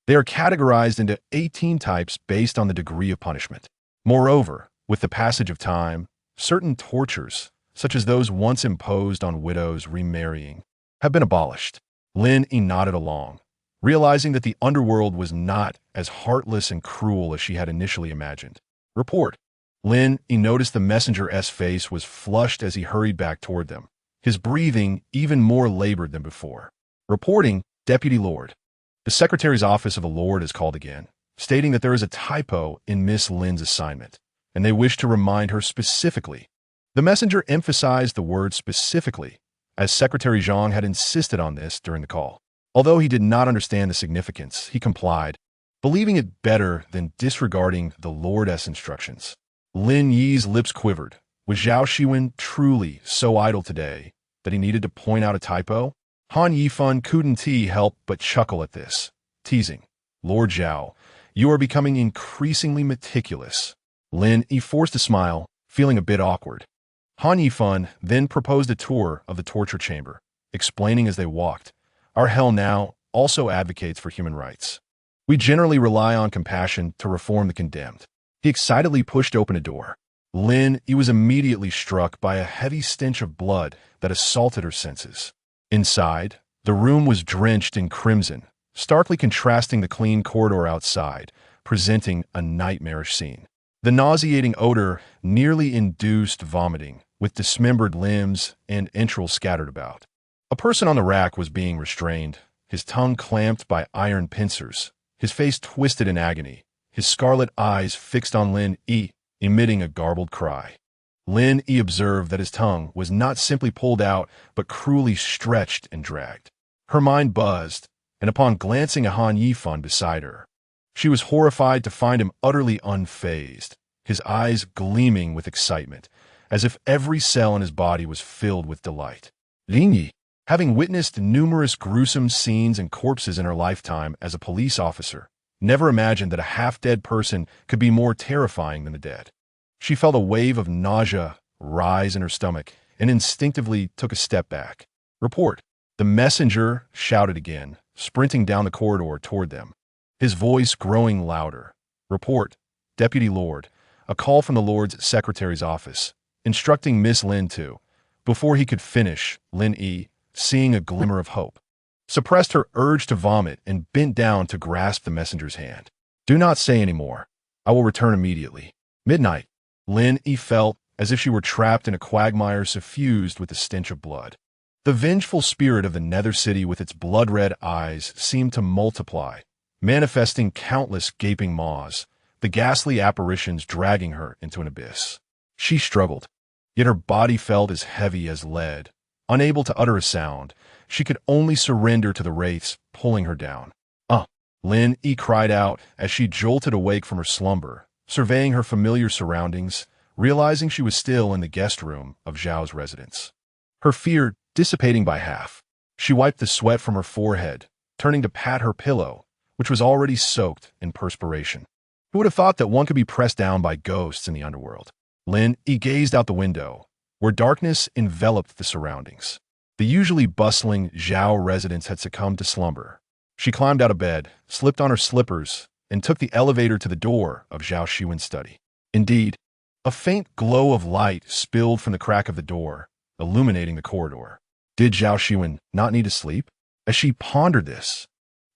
they are categorized into 18 types based on the degree of punishment. Moreover, with the passage of time, certain tortures, such as those once imposed on widows remarrying, have been abolished." Lin Yi nodded along, realizing that the underworld was not as heartless and cruel as she had initially imagined. "Report." Lin Yi noticed the messenger's face was flushed as he hurried back toward them, his breathing even more labored than before. "Reporting, Deputy Lord. The Secretary's Office of the Lord is called again, stating that there is a typo in Miss Lin's assignment, and they wish to remind her specifically." The messenger emphasized the word specifically, as Secretary Zhang had insisted on this during the call. Although he did not understand the significance, he complied, believing it better than disregarding the Lord's instructions. Lin Yi's lips quivered. Was Zhao Xiwen truly so idle today that he needed to point out a typo? Han Yifan couldn't help but chuckle at this, teasing, "Lord Zhao, you are becoming increasingly meticulous." Lin Yi forced a smile, feeling a bit awkward. Han Yifan then proposed a tour of the torture chamber, explaining as they walked, "Our hell now also advocates for human rights. We generally rely on compassion to reform the condemned." He excitedly pushed open a door. Lin Yi was immediately struck by a heavy stench of blood that assaulted her senses. Inside, the room was drenched in crimson, starkly contrasting the clean corridor outside, presenting a nightmarish scene. The nauseating odor nearly induced vomiting, with dismembered limbs and entrails scattered about. A person on the rack was being restrained, his tongue clamped by iron pincers, his face twisted in agony, his scarlet eyes fixed on Lin Yi, emitting a garbled cry. Lin Yi observed that his tongue was not simply pulled out, but cruelly stretched and dragged. Her mind buzzed, and upon glancing at Han Yifan beside her, she was horrified to find him utterly unfazed, his eyes gleaming with excitement, as if every cell in his body was filled with delight. Lin Yi, having witnessed numerous gruesome scenes and corpses in her lifetime as a police officer, never imagined that a half-dead person could be more terrifying than the dead. She felt a wave of nausea rise in her stomach and instinctively took a step back. "Report." The messenger shouted again, sprinting down the corridor toward them, his voice growing louder. "Report, Deputy Lord. A call from the Lord's Secretary's office, instructing Miss Lin to." Before he could finish, Lin Yi, seeing a glimmer of hope, suppressed her urge to vomit and bent down to grasp the messenger's hand. "Do not say any more. I will return immediately." Midnight. Lin Yi felt as if she were trapped in a quagmire suffused with the stench of blood. The vengeful spirit of the Nether City with its blood-red eyes seemed to multiply, manifesting countless gaping maws, the ghastly apparitions dragging her into an abyss. She struggled, yet her body felt as heavy as lead. Unable to utter a sound, she could only surrender to the wraiths pulling her down. Lin Yi cried out as she jolted awake from her slumber, surveying her familiar surroundings, realizing she was still in the guest room of Zhao's residence. Her fear dissipating by half, she wiped the sweat from her forehead, turning to pat her pillow, which was already soaked in perspiration. Who would have thought that one could be pressed down by ghosts in the underworld? Lin Yi gazed out the window, where darkness enveloped the surroundings. The usually bustling Zhao residence had succumbed to slumber. She climbed out of bed, slipped on her slippers, and took the elevator to the door of Zhao Xiwen's study. Indeed, a faint glow of light spilled from the crack of the door, illuminating the corridor. Did Zhao Xiwen not need to sleep? As she pondered this,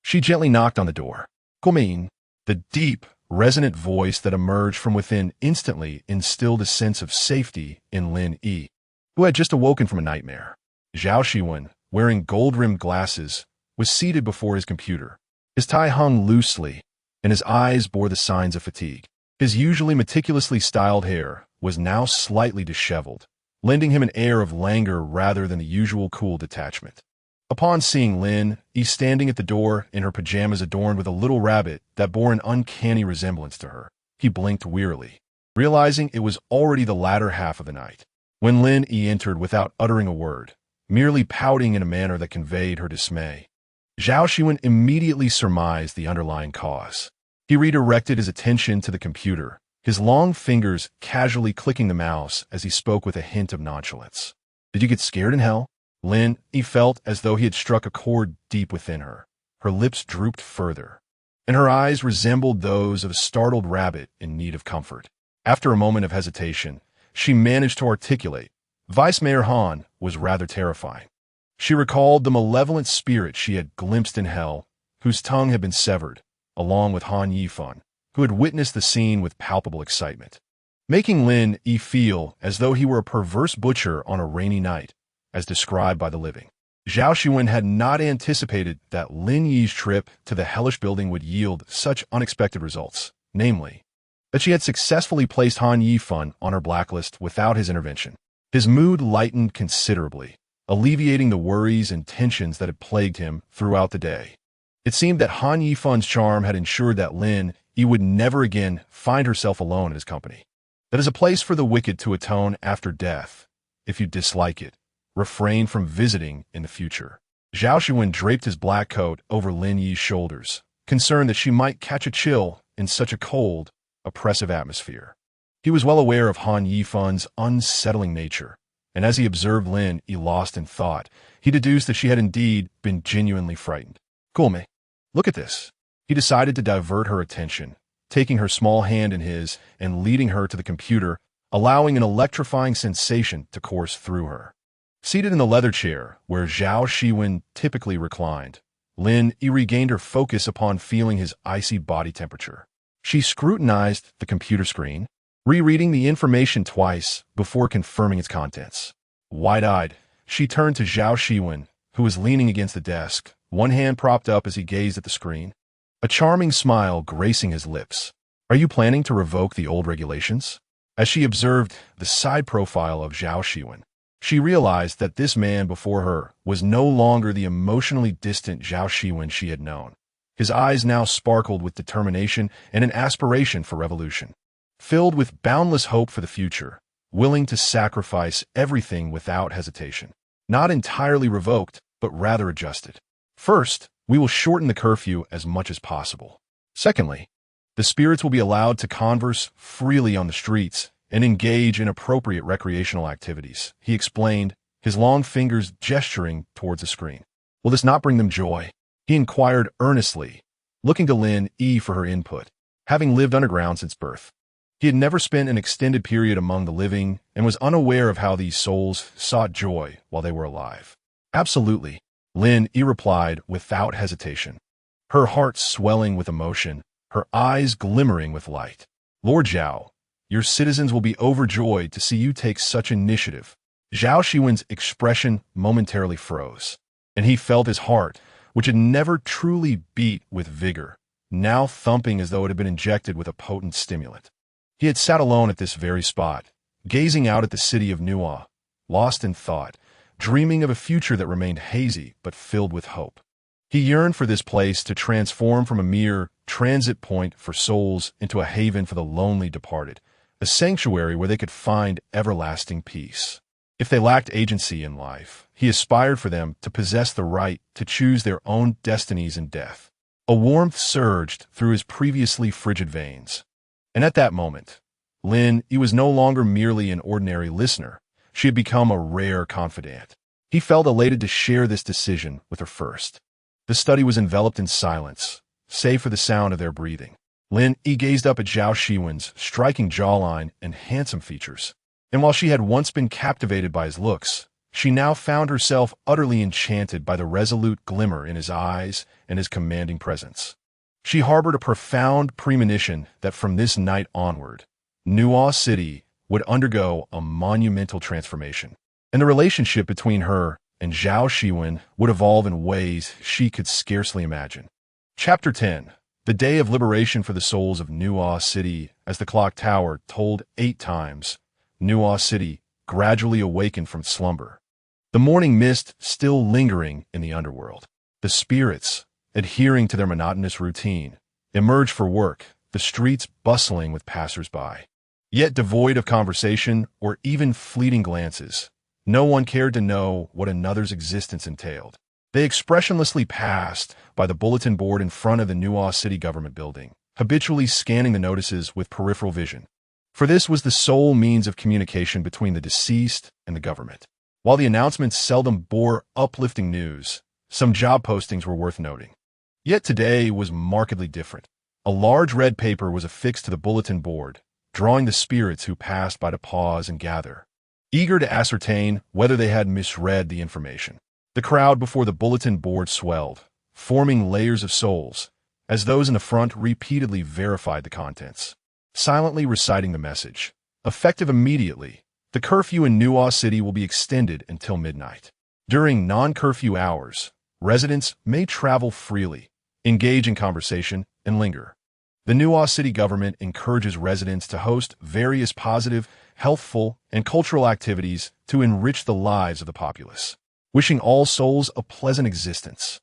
she gently knocked on the door. "Come in." The deep, resonant voice that emerged from within instantly instilled a sense of safety in Lin Yi, who had just awoken from a nightmare. Zhao Xiwen, wearing gold-rimmed glasses, was seated before his computer. His tie hung loosely, and his eyes bore the signs of fatigue. His usually meticulously styled hair was now slightly disheveled, lending him an air of languor rather than the usual cool detachment. Upon seeing Lin Yi standing at the door in her pajamas adorned with a little rabbit that bore an uncanny resemblance to her, he blinked wearily. realizing it was already the latter half of the night. When Lin Yi entered without uttering a word, merely pouting in a manner that conveyed her dismay, Zhao Xiwen immediately surmised the underlying cause. He redirected his attention to the computer, his long fingers casually clicking the mouse as he spoke with a hint of nonchalance. "Did you get scared in hell?" Lin Yi felt as though he had struck a chord deep within her. Her lips drooped further, and her eyes resembled those of a startled rabbit in need of comfort. After a moment of hesitation, she managed to articulate, "Vice Mayor Han was rather terrifying." She recalled the malevolent spirit she had glimpsed in hell, whose tongue had been severed, along with Han Yifan, who had witnessed the scene with palpable excitement, making Lin Yi feel as though he were a perverse butcher on a rainy night, as described by the living. Zhao Xiwen had not anticipated that Lin Yi's trip to the hellish building would yield such unexpected results, namely, that she had successfully placed Han Yifan on her blacklist without his intervention. His mood lightened considerably, alleviating the worries and tensions that had plagued him throughout the day. It seemed that Han Yifan's charm had ensured that Lin Yi would never again find herself alone in his company. That is a place for the wicked to atone after death. If you dislike it, refrain from visiting in the future. Zhao Xiwen draped his black coat over Lin Yi's shoulders, concerned that she might catch a chill in such a cold, oppressive atmosphere. He was well aware of Han Yifan's unsettling nature, and as he observed Lin Yi lost in thought, he deduced that she had indeed been genuinely frightened. "Cool, me. Look at this." He decided to divert her attention, taking her small hand in his and leading her to the computer, allowing an electrifying sensation to course through her. Seated in the leather chair, where Zhao Xiwen typically reclined, Lin Yi regained her focus upon feeling his icy body temperature. She scrutinized the computer screen, rereading the information twice before confirming its contents. Wide-eyed, she turned to Zhao Xiwen, who was leaning against the desk, one hand propped up as he gazed at the screen, a charming smile gracing his lips. "Are you planning to revoke the old regulations?" As she observed the side profile of Zhao Xiwen, she realized that this man before her was no longer the emotionally distant Zhao Xiwen she had known. His eyes now sparkled with determination and an aspiration for revolution. Filled with boundless hope for the future, willing to sacrifice everything without hesitation. Not entirely revoked, but rather adjusted. First, we will shorten the curfew as much as possible. Secondly, the spirits will be allowed to converse freely on the streets and engage in appropriate recreational activities, he explained, his long fingers gesturing towards the screen. "Will this not bring them joy?" he inquired earnestly, looking to Lin Yi for her input. Having lived underground since birth, he had never spent an extended period among the living and was unaware of how these souls sought joy while they were alive. "Absolutely," Lin Yi replied without hesitation, her heart swelling with emotion, her eyes glimmering with light. "Lord Zhao, your citizens will be overjoyed to see you take such initiative." Zhao Xiwen's expression momentarily froze, and he felt his heart, which had never truly beat with vigor, now thumping as though it had been injected with a potent stimulant. He had sat alone at this very spot, gazing out at the city of Nuo, lost in thought, dreaming of a future that remained hazy but filled with hope. He yearned for this place to transform from a mere transit point for souls into a haven for the lonely departed, a sanctuary where they could find everlasting peace. If they lacked agency in life, he aspired for them to possess the right to choose their own destinies in death. A warmth surged through his previously frigid veins. And at that moment, Lin Yi was no longer merely an ordinary listener. She had become a rare confidant. He felt elated to share this decision with her first. The study was enveloped in silence, save for the sound of their breathing. Lin Yi gazed up at Zhao Xiwen's striking jawline and handsome features. And while she had once been captivated by his looks, she now found herself utterly enchanted by the resolute glimmer in his eyes and his commanding presence. She harbored a profound premonition that from this night onward, Nuo City would undergo a monumental transformation, and the relationship between her and Zhao Xiwen would evolve in ways she could scarcely imagine. Chapter 10. The Day of Liberation for the Souls of Nuo City. As the clock tower tolled 8 times, Nuo City gradually awakened from slumber, the morning mist still lingering in the underworld. The spirits, adhering to their monotonous routine, emerged for work, the streets bustling with passers-by. yet devoid of conversation or even fleeting glances. No one cared to know what another's existence entailed. They expressionlessly passed by the bulletin board in front of the Nuo City government building, habitually scanning the notices with peripheral vision. For this was the sole means of communication between the deceased and the government. While the announcements seldom bore uplifting news, some job postings were worth noting. Yet today was markedly different. A large red paper was affixed to the bulletin board, drawing the spirits who passed by to pause and gather, eager to ascertain whether they had misread the information. The crowd before the bulletin board swelled, forming layers of souls, as those in the front repeatedly verified the contents, silently reciting the message. Effective immediately, the curfew in Nuo City will be extended until midnight. During non-curfew hours, residents may travel freely, engage in conversation, and linger. The Nuo City government encourages residents to host various positive, healthful, and cultural activities to enrich the lives of the populace, wishing all souls a pleasant existence.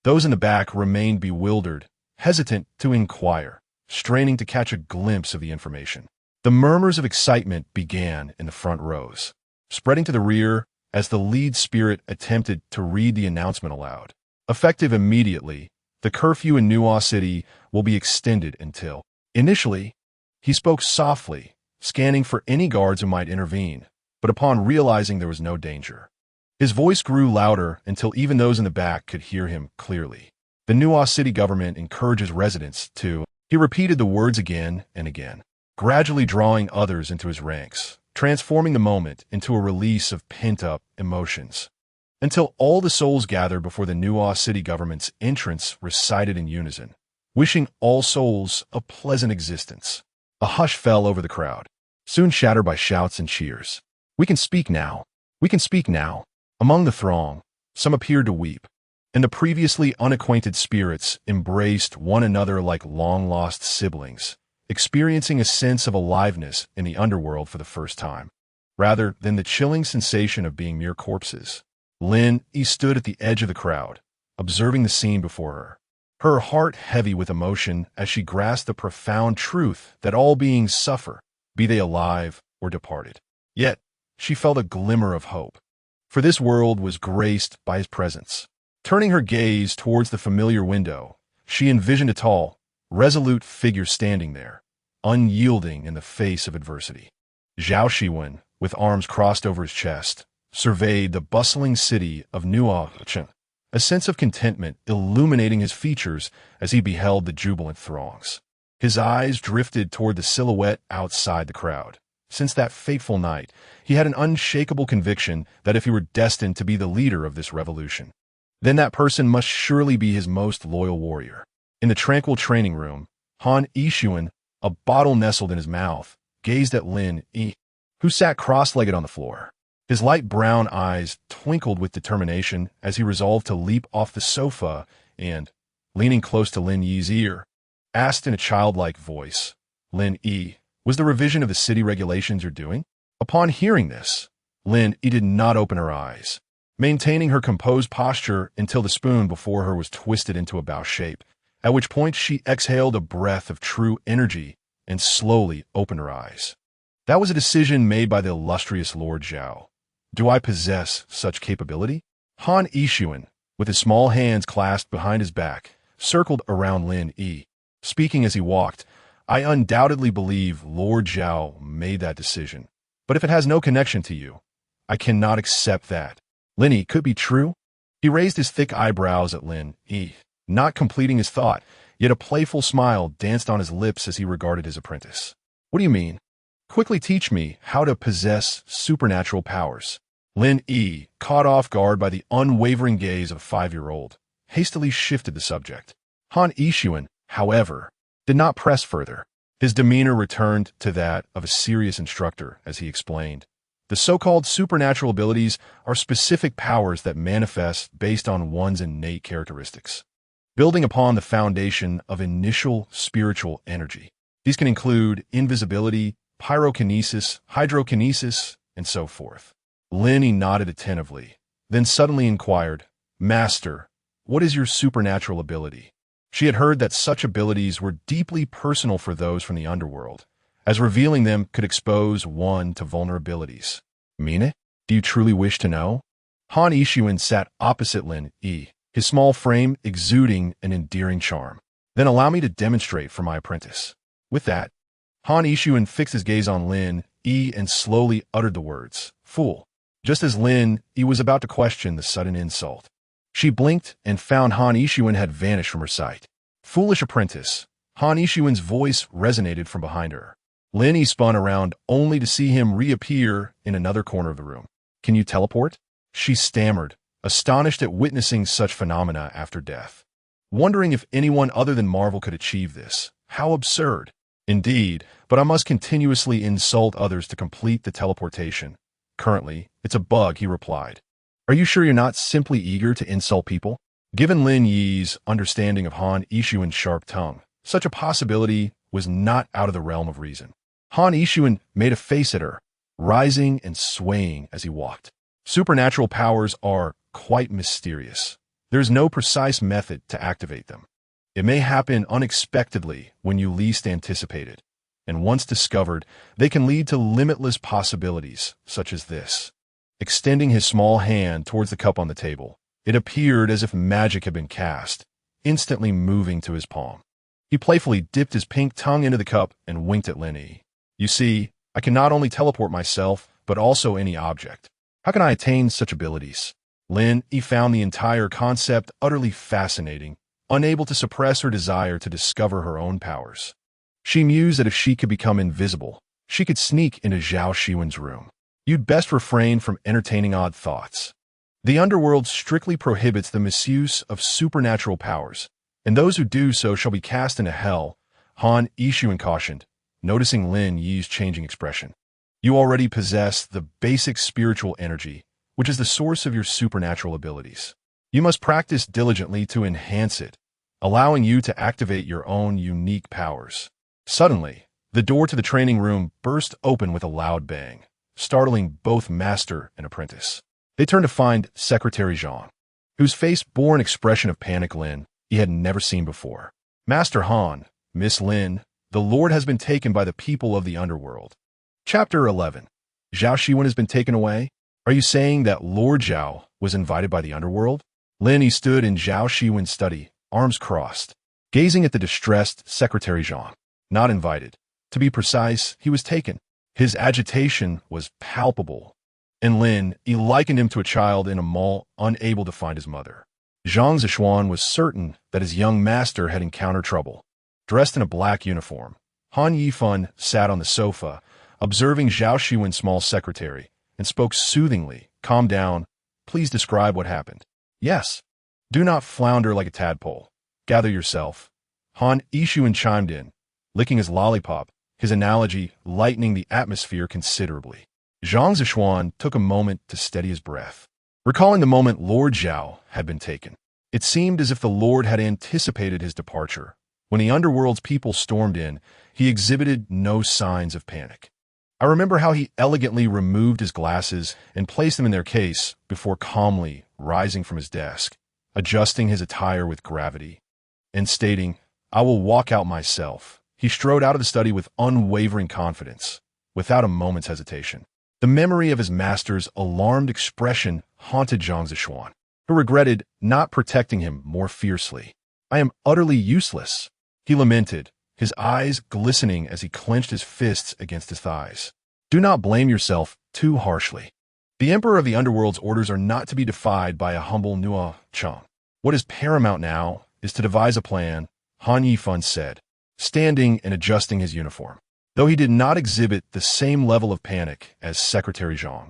Those in the back remained bewildered, hesitant to inquire, straining to catch a glimpse of the information. The murmurs of excitement began in the front rows, spreading to the rear as the lead spirit attempted to read the announcement aloud. Effective immediately, the curfew in Nuo City will be extended until. Initially, he spoke softly, scanning for any guards who might intervene, but upon realizing there was no danger, his voice grew louder until even those in the back could hear him clearly. The Nuo City government encourages residents to. He repeated the words again and again, gradually drawing others into his ranks, transforming the moment into a release of pent-up emotions, until all the souls gathered before the Nuo City government's entrance recited in unison, wishing all souls a pleasant existence. A hush fell over the crowd, soon shattered by shouts and cheers. "We can speak now. We can speak now." Among the throng, some appeared to weep, and the previously unacquainted spirits embraced one another like long-lost siblings, experiencing a sense of aliveness in the underworld for the first time, rather than the chilling sensation of being mere corpses. Lin Yi stood at the edge of the crowd, observing the scene before her, her heart heavy with emotion as she grasped the profound truth that all beings suffer, be they alive or departed. Yet, she felt a glimmer of hope, for this world was graced by his presence. Turning her gaze towards the familiar window, she envisioned a tall, resolute figure standing there, unyielding in the face of adversity. Zhao Xiwen, with arms crossed over his chest, surveyed the bustling city of Nuo Cheng, a sense of contentment illuminating his features as he beheld the jubilant throngs. His eyes drifted toward the silhouette outside the crowd. Since that fateful night, he had an unshakable conviction that if he were destined to be the leader of this revolution, then that person must surely be his most loyal warrior. In the tranquil training room, Han Yixuan, a bottle nestled in his mouth, gazed at Lin Yi, who sat cross-legged on the floor. His light brown eyes twinkled with determination as he resolved to leap off the sofa and, leaning close to Lin Yi's ear, asked in a childlike voice, "Lin Yi, was the revision of the city regulations you're doing?" Upon hearing this, Lin Yi did not open her eyes, maintaining her composed posture until the spoon before her was twisted into a bow shape, at which point she exhaled a breath of true energy and slowly opened her eyes. That was a decision made by the illustrious Lord Zhao. Do I possess such capability? Han Yixuan, with his small hands clasped behind his back, circled around Lin Yi, speaking as he walked. I undoubtedly believe Lord Zhao made that decision. But if it has no connection to you, I cannot accept that. Lin Yi could be true? He raised his thick eyebrows at Lin Yi, not completing his thought, yet a playful smile danced on his lips as he regarded his apprentice. What do you mean? Quickly teach me how to possess supernatural powers. Lin Yi, caught off guard by the unwavering gaze of a 5-year-old, hastily shifted the subject. Han Yixuan, however, did not press further. His demeanor returned to that of a serious instructor as he explained. The so-called supernatural abilities are specific powers that manifest based on one's innate characteristics, building upon the foundation of initial spiritual energy. These can include invisibility, pyrokinesis, hydrokinesis, and so forth. Lin Yi nodded attentively, then suddenly inquired, "Master, what is your supernatural ability?" She had heard that such abilities were deeply personal for those from the underworld, as revealing them could expose one to vulnerabilities. Mean it? Do you truly wish to know? Han Yixiwen sat opposite Lin Yi, his small frame exuding an endearing charm. Then allow me to demonstrate for my apprentice. With that, Han Yixiwen fixed his gaze on Lin Yi and slowly uttered the words, "Fool," just as Lin Yi was about to question the sudden insult. She blinked and found Han Yixiwen had vanished from her sight. "Foolish apprentice." Han Yixiwen's voice resonated from behind her. Lin Yi spun around only to see him reappear in another corner of the room. "Can you teleport?" She stammered, astonished at witnessing such phenomena after death. Wondering if anyone other than Marvel could achieve this. How absurd. Indeed, but I must continuously insult others to complete the teleportation. Currently, it's a bug, he replied. Are you sure you're not simply eager to insult people? Given Lin Yi's understanding of Han Yixiwen's sharp tongue, such a possibility was not out of the realm of reason. Han Yixiwen made a face at her, rising and swaying as he walked. Supernatural powers are quite mysterious. There's no precise method to activate them. It may happen unexpectedly when you least anticipate it, and once discovered, they can lead to limitless possibilities, such as this. Extending his small hand towards the cup on the table, it appeared as if magic had been cast, instantly moving to his palm. He playfully dipped his pink tongue into the cup and winked at Lin Yi. You see, I can not only teleport myself, but also any object. How can I attain such abilities? Lin Yi found the entire concept utterly fascinating, unable to suppress her desire to discover her own powers. She mused that if she could become invisible, she could sneak into Zhao Xiwen's room. You'd best refrain from entertaining odd thoughts. The Underworld strictly prohibits the misuse of supernatural powers, and those who do so shall be cast into hell, Han Yixiwen cautioned, noticing Lin Yi's changing expression. You already possess the basic spiritual energy, which is the source of your supernatural abilities. You must practice diligently to enhance it, allowing you to activate your own unique powers. Suddenly, the door to the training room burst open with a loud bang, startling both master and apprentice. They turned to find Secretary Zhang, whose face bore an expression of panic Lin he had never seen before. Master Han, Miss Lin, the Lord has been taken by the people of the Underworld. Chapter 11. Zhao Xiwen has been taken away? Are you saying that Lord Zhao was invited by the Underworld? Lin Yi stood in Zhao Xiwen's study, arms crossed, gazing at the distressed Secretary Zhang. Not invited. To be precise, he was taken. His agitation was palpable, and Lin Yi likened him to a child in a mall unable to find his mother. Zhang Zishuan was certain that his young master had encountered trouble. Dressed in a black uniform, Han Yifan sat on the sofa, observing Zhao Xiwen's small secretary, and spoke soothingly. Calm down. Please describe what happened. Yes. Do not flounder like a tadpole. Gather yourself. Han Yixiwen chimed in, licking his lollipop, his analogy lightening the atmosphere considerably. Zhang Zishuan took a moment to steady his breath, recalling the moment Lord Zhao had been taken. It seemed as if the Lord had anticipated his departure. When the Underworld's people stormed in, he exhibited no signs of panic. I remember how he elegantly removed his glasses and placed them in their case before calmly rising from his desk, adjusting his attire with gravity, and stating, I will walk out myself. He strode out of the study with unwavering confidence, without a moment's hesitation. The memory of his master's alarmed expression haunted Zhang Zishuan, who regretted not protecting him more fiercely. I am utterly useless, he lamented, his eyes glistening as he clenched his fists against his thighs. Do not blame yourself too harshly. The Emperor of the Underworld's orders are not to be defied by a humble Nuo Cheng. What is paramount now is to devise a plan, Han Yifan said, standing and adjusting his uniform. Though he did not exhibit the same level of panic as Secretary Zhang,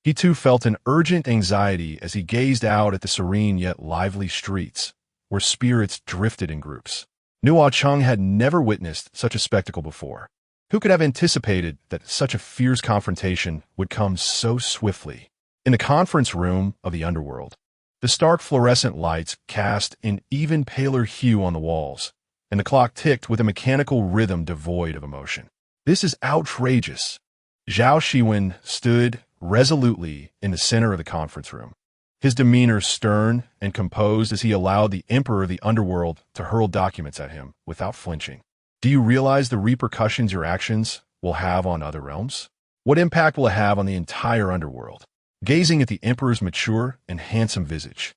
he too felt an urgent anxiety as he gazed out at the serene yet lively streets, where spirits drifted in groups. Nuo Cheng had never witnessed such a spectacle before. Who could have anticipated that such a fierce confrontation would come so swiftly? In the conference room of the Underworld, the stark fluorescent lights cast an even paler hue on the walls, and the clock ticked with a mechanical rhythm devoid of emotion. This is outrageous. Zhao Xiwen stood resolutely in the center of the conference room, his demeanor stern and composed as he allowed the Emperor of the Underworld to hurl documents at him without flinching. Do you realize the repercussions your actions will have on other realms? What impact will it have on the entire underworld? Gazing at the emperor's mature and handsome visage,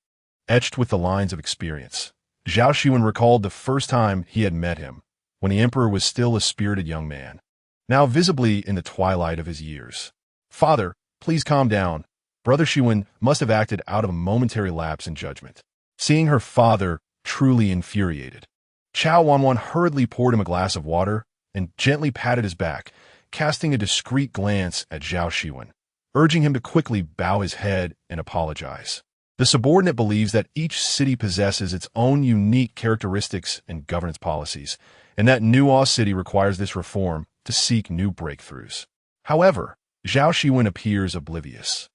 etched with the lines of experience, Zhao Xiwen recalled the first time he had met him, when the emperor was still a spirited young man, now visibly in the twilight of his years. "Father, please calm down." Brother Xiwen must have acted out of a momentary lapse in judgment, seeing her father truly infuriated. Chao Wanwan hurriedly poured him a glass of water and gently patted his back, casting a discreet glance at Zhao Xiwen, urging him to quickly bow his head and apologize. The subordinate believes that each city possesses its own unique characteristics and governance policies, and that Nuo City requires this reform to seek new breakthroughs. However, Zhao Xiwen appears oblivious,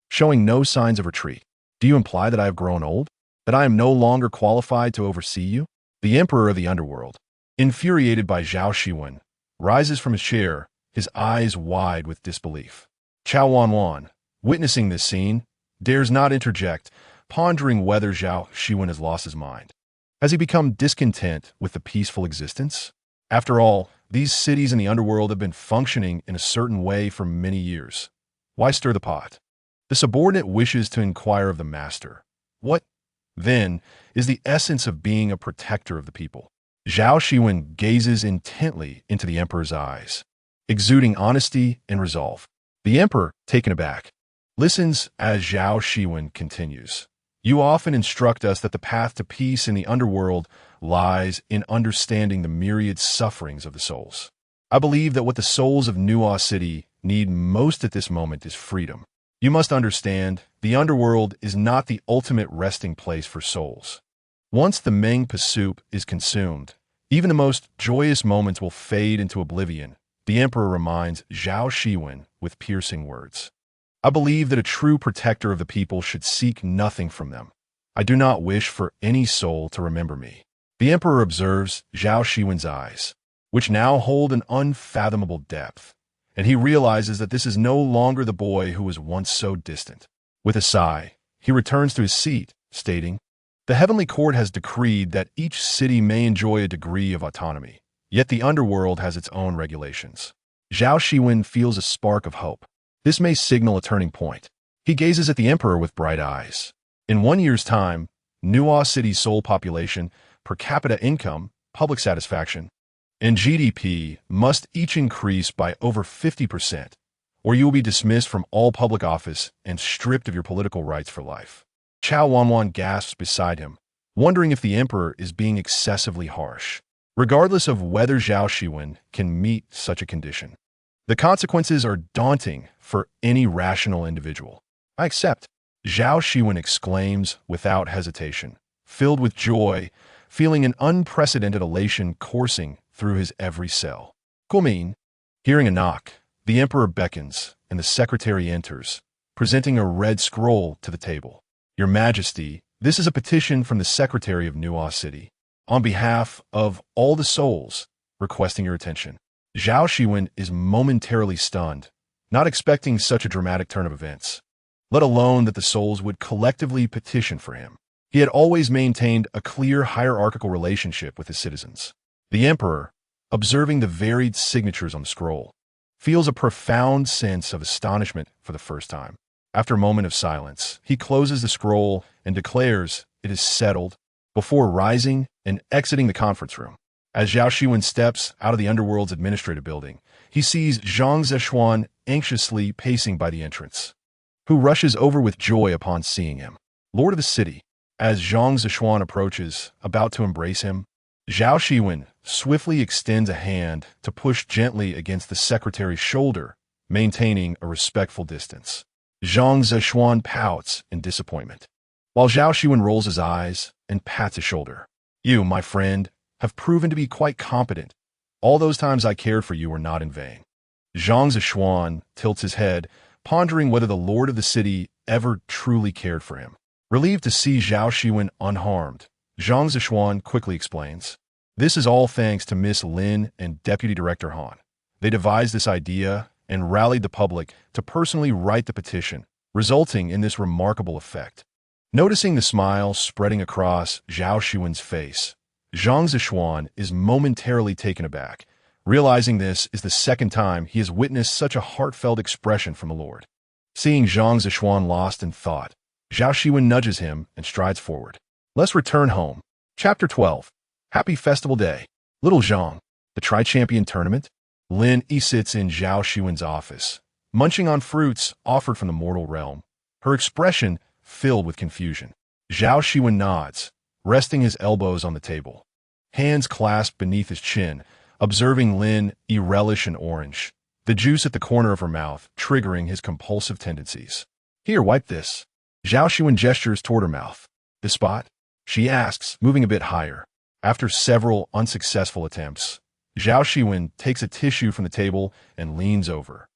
showing no signs of retreat. "Do you imply that I have grown old? That I am no longer qualified to oversee you?" The emperor of the underworld, infuriated by Zhao Xiwen, rises from his chair, his eyes wide with disbelief. Chao Wanwan, witnessing this scene, dares not interject, pondering whether Zhao Xiwen has lost his mind. Has he become discontent with the peaceful existence? After all, these cities in the underworld have been functioning in a certain way for many years. Why stir the pot? The subordinate wishes to inquire of the master. What, then, is the essence of being a protector of the people? Zhao Xiwen gazes intently into the emperor's eyes, exuding honesty and resolve. The emperor, taken aback, listens as Zhao Xiwen continues. "You often instruct us that the path to peace in the underworld lies in understanding the myriad sufferings of the souls. I believe that what the souls of Nuo City need most at this moment is freedom. You must understand, the underworld is not the ultimate resting place for souls. Once the Meng Pasup is consumed, even the most joyous moments will fade into oblivion," the emperor reminds Zhao Xiwen with piercing words. "I believe that a true protector of the people should seek nothing from them. I do not wish for any soul to remember me." The emperor observes Zhao Xiwen's eyes, which now hold an unfathomable depth, and he realizes that this is no longer the boy who was once so distant. With a sigh, he returns to his seat, stating, "The heavenly court has decreed that each city may enjoy a degree of autonomy, yet the underworld has its own regulations." Zhao Xiwen feels a spark of hope. This may signal a turning point. He gazes at the emperor with bright eyes. In 1 year's time, Nuo City's soul population, per capita income, public satisfaction, and GDP must each increase by over 50%, or you will be dismissed from all public office and stripped of your political rights for life. Chao Wanwan gasps beside him, wondering if the emperor is being excessively harsh, regardless of whether Zhao Xiwen can meet such a condition. The consequences are daunting for any rational individual. "I accept," Zhao Xiwen exclaims without hesitation, filled with joy, feeling an unprecedented elation coursing through his every cell. "Kumin." Hearing a knock, the emperor beckons, and the secretary enters, presenting a red scroll to the table. "Your Majesty, this is a petition from the secretary of Nuo City, on behalf of all the souls, requesting your attention." Zhao Xiwen is momentarily stunned, not expecting such a dramatic turn of events, let alone that the souls would collectively petition for him. He had always maintained a clear hierarchical relationship with his citizens. The emperor, observing the varied signatures on the scroll, feels a profound sense of astonishment for the first time. After a moment of silence, he closes the scroll and declares it is settled, before rising and exiting the conference room. As Zhao Xiwen steps out of the underworld's administrative building, he sees Zhang Zeshuan anxiously pacing by the entrance, who rushes over with joy upon seeing him. "Lord of the city." As Zhang Zeshuan approaches, about to embrace him, Zhao Xiwen swiftly extends a hand to push gently against the secretary's shoulder, maintaining a respectful distance. Zhang Zeshuan pouts in disappointment, while Zhao Xiwen rolls his eyes and pats his shoulder. "You, my friend, have proven to be quite competent. All those times I cared for you were not in vain." Zhang Zeshuan tilts his head, pondering whether the lord of the city ever truly cared for him. Relieved to see Zhao Xiwen unharmed, Zhang Zeshuan quickly explains, "This is all thanks to Miss Lin and Deputy Director Han. They devised this idea and rallied the public to personally write the petition, resulting in this remarkable effect." Noticing the smile spreading across Zhao Xiwen's face, Zhang Zeshuan is momentarily taken aback, Realizing this is the second time he has witnessed such a heartfelt expression from the Lord. Seeing Zhao Xiwen lost in thought, Zhao Xiwen nudges him and strides forward. Let's return home. Chapter 12. Happy Festival Day. Little Zhang. The Tri-Champion Tournament? Lin Yi sits in Zhao Xiwen's office, munching on fruits offered from the mortal realm, her expression filled with confusion. Zhao Xiwen nods, resting his elbows on the table, hands clasped beneath his chin, observing Lin Yi relish an orange, the juice at the corner of her mouth triggering his compulsive tendencies. Here, wipe this. Zhao Xiwen gestures toward her mouth. This spot? She asks, moving a bit higher. After several unsuccessful attempts, Zhao Xiwen takes a tissue from the table and leans over,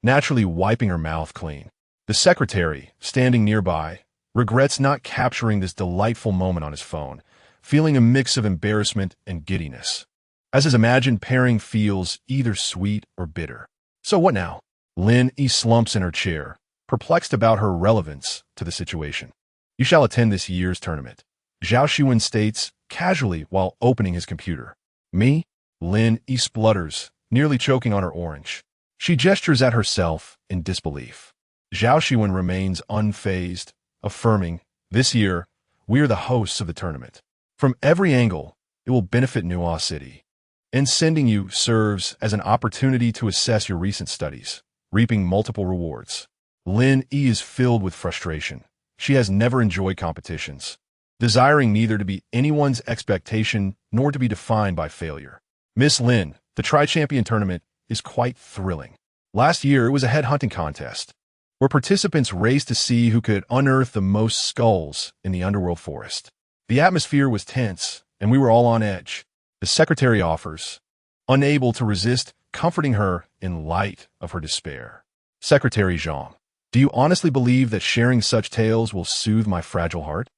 naturally wiping her mouth clean. The secretary, standing nearby, regrets not capturing this delightful moment on his phone, feeling a mix of embarrassment and giddiness, as his imagined pairing feels either sweet or bitter. So what now? Lin Yi slumps in her chair, perplexed about her relevance to the situation. You shall attend this year's tournament, Zhao Xiwen states casually while opening his computer. Me? Lin Yi splutters, nearly choking on her orange. She gestures at herself in disbelief. Zhao Xiwen remains unfazed, affirming, this year, we are the hosts of the tournament. From every angle, it will benefit Nuo City. And sending you serves as an opportunity to assess your recent studies, reaping multiple rewards. Lin Yi is filled with frustration. She has never enjoyed competitions, desiring neither to be anyone's expectation nor to be defined by failure. Miss Lin, the Tri-Champion Tournament is quite thrilling. Last year, it was a head-hunting contest, where participants raced to see who could unearth the most skulls in the Underworld forest. The atmosphere was tense, and we were all on edge. The secretary offers, unable to resist comforting her in light of her despair. Secretary Zhang, do you honestly believe that sharing such tales will soothe my fragile heart?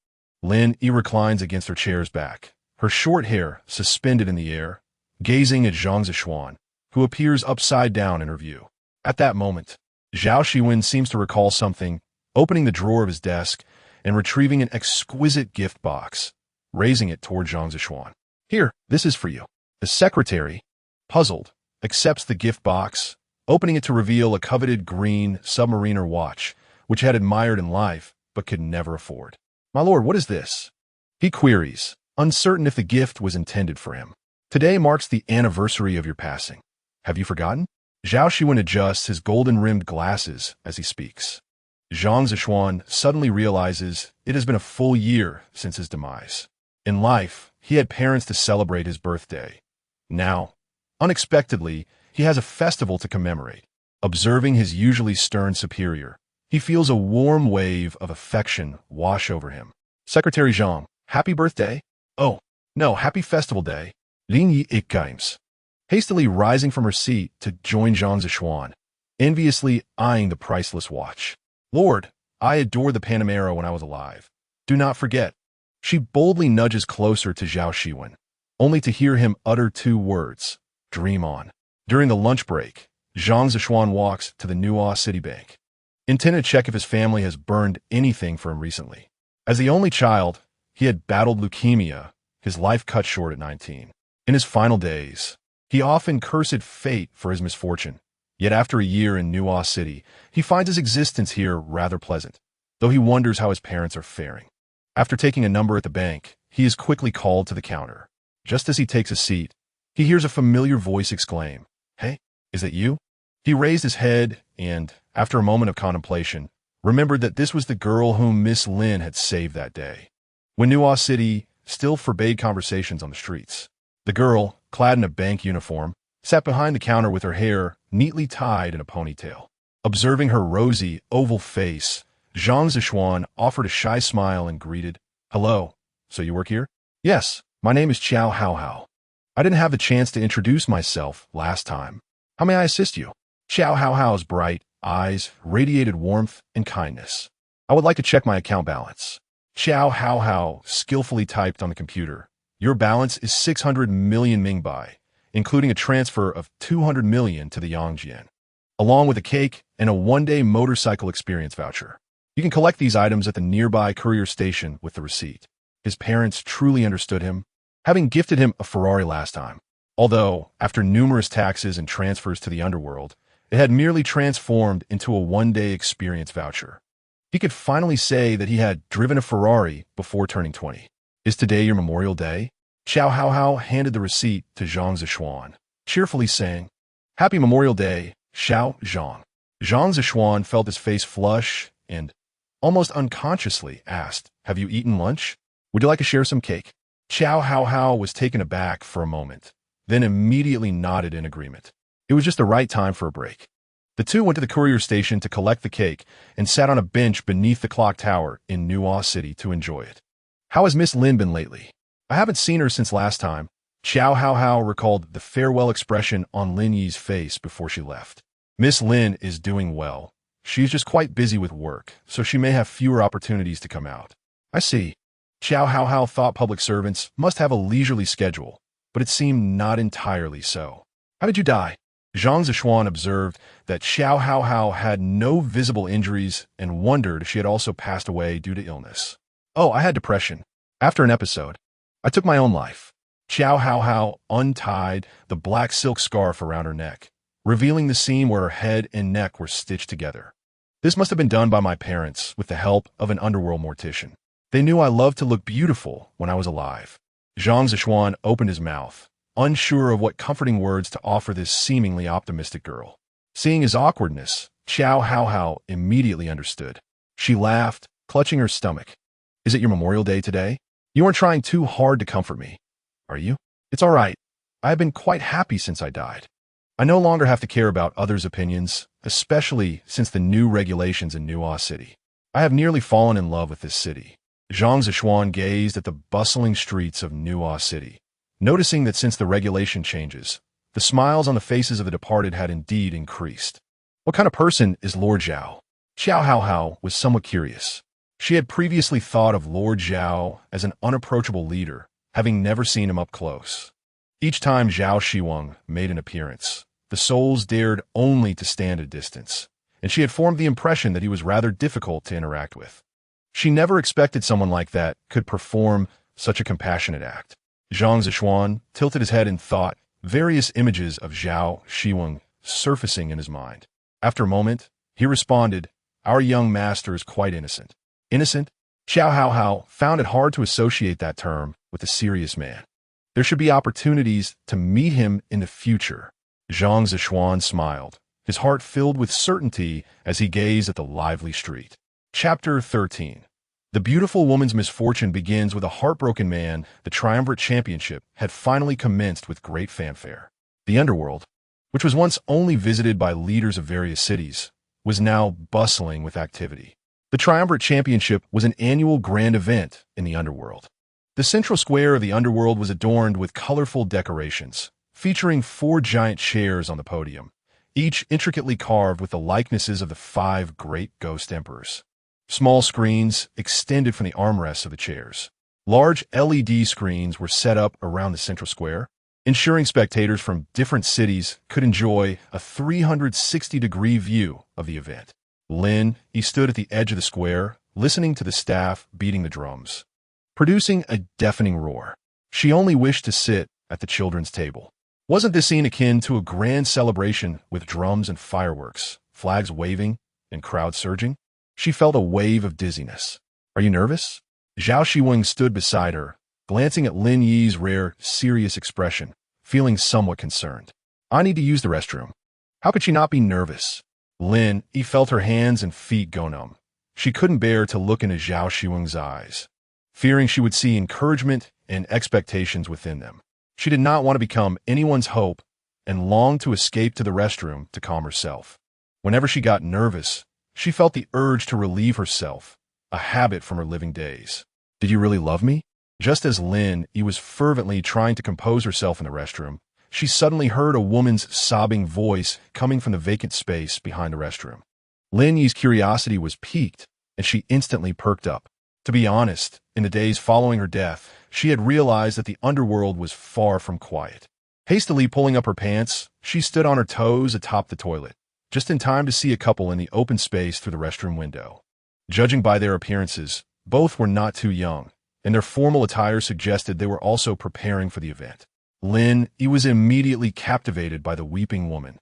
Lin Yi reclines against her chair's back, her short hair suspended in the air, gazing at Zhang Xiwen, who appears upside down in her view. At that moment, Zhao Xiwen seems to recall something, opening the drawer of his desk and retrieving an exquisite gift box, raising it toward Zhang Xiwen. Here, this is for you. The secretary, puzzled, accepts the gift box, opening it to reveal a coveted green submariner watch, which had admired in life but could never afford. My lord, what is this? He queries, uncertain if the gift was intended for him. Today marks the anniversary of your passing. Have you forgotten? Zhao Xiwen adjusts his golden-rimmed glasses as he speaks. Zhang Xiwen suddenly realizes it has been a full year since his demise. In life, he had parents to celebrate his birthday. Now, unexpectedly, he has a festival to commemorate. Observing his usually stern superior, he feels a warm wave of affection wash over him. Secretary Zhang, happy birthday? Oh, no, happy festival day. Lin Yi exclaims, hastily rising from her seat to join Zhang Xiwen, enviously eyeing the priceless watch. Lord, I adored the Panamera when I was alive. Do not forget. She boldly nudges closer to Zhao Xiwen, only to hear him utter two words, dream on. During the lunch break, Zhang Xiwen walks to the Nuo City Bank, intending to check if his family has burned anything for him recently. As the only child, he had battled leukemia, his life cut short at 19. In his final days, he often cursed fate for his misfortune. Yet after a year in Nuo City, he finds his existence here rather pleasant, though he wonders how his parents are faring. After taking a number at the bank, he is quickly called to the counter. Just as he takes a seat, he hears a familiar voice exclaim, Hey, is that you? He raised his head and, after a moment of contemplation, remembered that this was the girl whom Miss Lin had saved that day, when Nuo City still forbade conversations on the streets. The girl, clad in a bank uniform, sat behind the counter with her hair neatly tied in a ponytail. Observing her rosy, oval face, Zhang Xiwen offered a shy smile and greeted, Hello, so you work here? Yes, my name is Qiao Haohao. I didn't have the chance to introduce myself last time. How may I assist you? Qiao Haohao's bright eyes radiated warmth and kindness. I would like to check my account balance. Qiao Haohao skillfully typed on the computer. Your balance is 600 million Mingbai, including a transfer of 200 million to the Yangjian, along with a cake and a one-day motorcycle experience voucher. You can collect these items at the nearby courier station with the receipt. His parents truly understood him, having gifted him a Ferrari last time. Although, after numerous taxes and transfers to the underworld, it had merely transformed into a one-day experience voucher. He could finally say that he had driven a Ferrari before turning 20. Is today your Memorial Day? Xiao Haohao handed the receipt to Zhang Zishuan, cheerfully saying, Happy Memorial Day, Xiao Zhang. Zhang Zishuan felt his face flush and, almost unconsciously, asked, Have you eaten lunch? Would you like to share some cake? Xiao Haohao was taken aback for a moment, then immediately nodded in agreement. It was just the right time for a break. The two went to the courier station to collect the cake and sat on a bench beneath the clock tower in Nuo City to enjoy it. How has Miss Lin been lately? I haven't seen her since last time. Xiao Haohao recalled the farewell expression on Lin Yi's face before she left. Miss Lin is doing well. She's just quite busy with work, so she may have fewer opportunities to come out. I see. Xiao Haohao thought public servants must have a leisurely schedule, but it seemed not entirely so. How did you die? Zhang Zishuan observed that Xiao Haohao had no visible injuries and wondered if she had also passed away due to illness. Oh, I had depression. After an episode, I took my own life. Xiao Haohao untied the black silk scarf around her neck, revealing the seam where her head and neck were stitched together. This must have been done by my parents with the help of an underworld mortician. They knew I loved to look beautiful when I was alive. Zhang Zishuan opened his mouth, unsure of what comforting words to offer this seemingly optimistic girl. Seeing his awkwardness, Xiao Haohao immediately understood. She laughed, clutching her stomach. Is it your Memorial Day today? You aren't trying too hard to comfort me, are you? It's all right. I have been quite happy since I died. I no longer have to care about others' opinions, especially since the new regulations in Nuo City. I have nearly fallen in love with this city. Zhang Zishuan gazed at the bustling streets of Nuo City, noticing that since the regulation changes, the smiles on the faces of the departed had indeed increased. What kind of person is Lord Zhao? Xiao Haohao was somewhat curious. She had previously thought of Lord Zhao as an unapproachable leader, having never seen him up close. Each time Zhao Xiwen made an appearance, the souls dared only to stand at a distance, and she had formed the impression that he was rather difficult to interact with. She never expected someone like that could perform such a compassionate act. Zhang Zishuan tilted his head in thought, various images of Zhao Xiwen surfacing in his mind. After a moment, he responded, Our young master is quite innocent. Innocent? Xiao Haohao found it hard to associate that term with a serious man. There should be opportunities to meet him in the future. Zhang Zishuan smiled, his heart filled with certainty as he gazed at the lively street. Chapter 13. The beautiful woman's misfortune begins with a heartbroken man. The triumvirate championship had finally commenced with great fanfare. The Underworld, which was once only visited by leaders of various cities, was now bustling with activity. The triumvirate championship was an annual grand event in the Underworld. The central square of the Underworld was adorned with colorful decorations, featuring 4 giant chairs on the podium, each intricately carved with the likenesses of the 5 great ghost emperors. Small screens extended from the armrests of the chairs. Large LED screens were set up around the central square, ensuring spectators from different cities could enjoy a 360-degree view of the event. Lin Yi stood at the edge of the square, listening to the staff beating the drums, producing a deafening roar. She only wished to sit at the children's table. Wasn't this scene akin to a grand celebration with drums and fireworks, flags waving, and crowds surging? She felt a wave of dizziness. Are you nervous? Zhao Xiwen stood beside her, glancing at Lin Yi's rare, serious expression, feeling somewhat concerned. I need to use the restroom. How could she not be nervous? Lin Yi felt her hands and feet go numb. She couldn't bear to look into Zhao Xiwen's eyes, fearing she would see encouragement and expectations within them. She did not want to become anyone's hope and longed to escape to the restroom to calm herself. Whenever she got nervous, she felt the urge to relieve herself, a habit from her living days. Did you really love me? Just as Lin Yi was fervently trying to compose herself in the restroom, she suddenly heard a woman's sobbing voice coming from the vacant space behind the restroom. Lin Yi's curiosity was piqued, and she instantly perked up. To be honest, in the days following her death, she had realized that the underworld was far from quiet. Hastily pulling up her pants, she stood on her toes atop the toilet, just in time to see a couple in the open space through the restroom window. Judging by their appearances, both were not too young, and their formal attire suggested they were also preparing for the event. Lin Yi was immediately captivated by the weeping woman,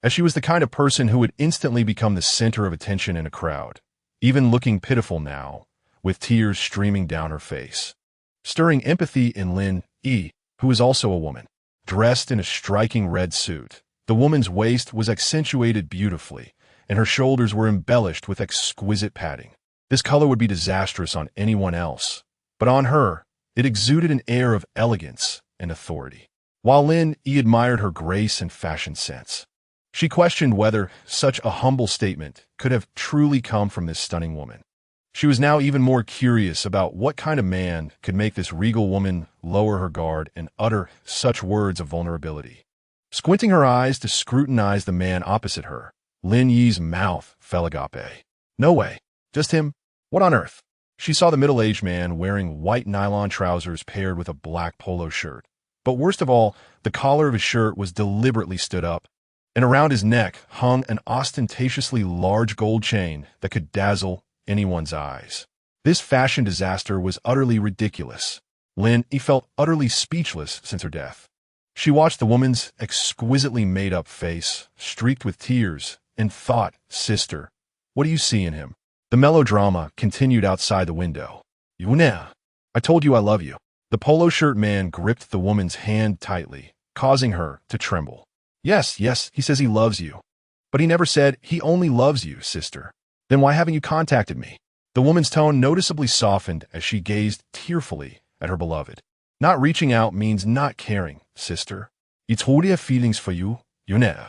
as she was the kind of person who would instantly become the center of attention in a crowd, even looking pitiful now, with tears streaming down her face. Stirring empathy in Lin Yi, who was also a woman, dressed in a striking red suit. The woman's waist was accentuated beautifully, and her shoulders were embellished with exquisite padding. This color would be disastrous on anyone else, but on her, it exuded an air of elegance and authority. While Lin Yi admired her grace and fashion sense, she questioned whether such a humble statement could have truly come from this stunning woman. She was now even more curious about what kind of man could make this regal woman lower her guard and utter such words of vulnerability. Squinting her eyes to scrutinize the man opposite her, Lin Yi's mouth fell agape. No way. Just him? What on earth? She saw the middle-aged man wearing white nylon trousers paired with a black polo shirt. But worst of all, the collar of his shirt was deliberately stood up, and around his neck hung an ostentatiously large gold chain that could dazzle anyone's eyes. This fashion disaster was utterly ridiculous. Lin Yi felt utterly speechless since her death. She watched the woman's exquisitely made-up face, streaked with tears, and thought, "Sister, what do you see in him?" The melodrama continued outside the window. "Yuna, I told you I love you." The polo shirt man gripped the woman's hand tightly, causing her to tremble. Yes, he says he loves you. But he never said he only loves you, sister. Then why haven't you contacted me? The woman's tone noticeably softened as she gazed tearfully at her beloved. Not reaching out means not caring, sister. I told you feelings for you, Yuna.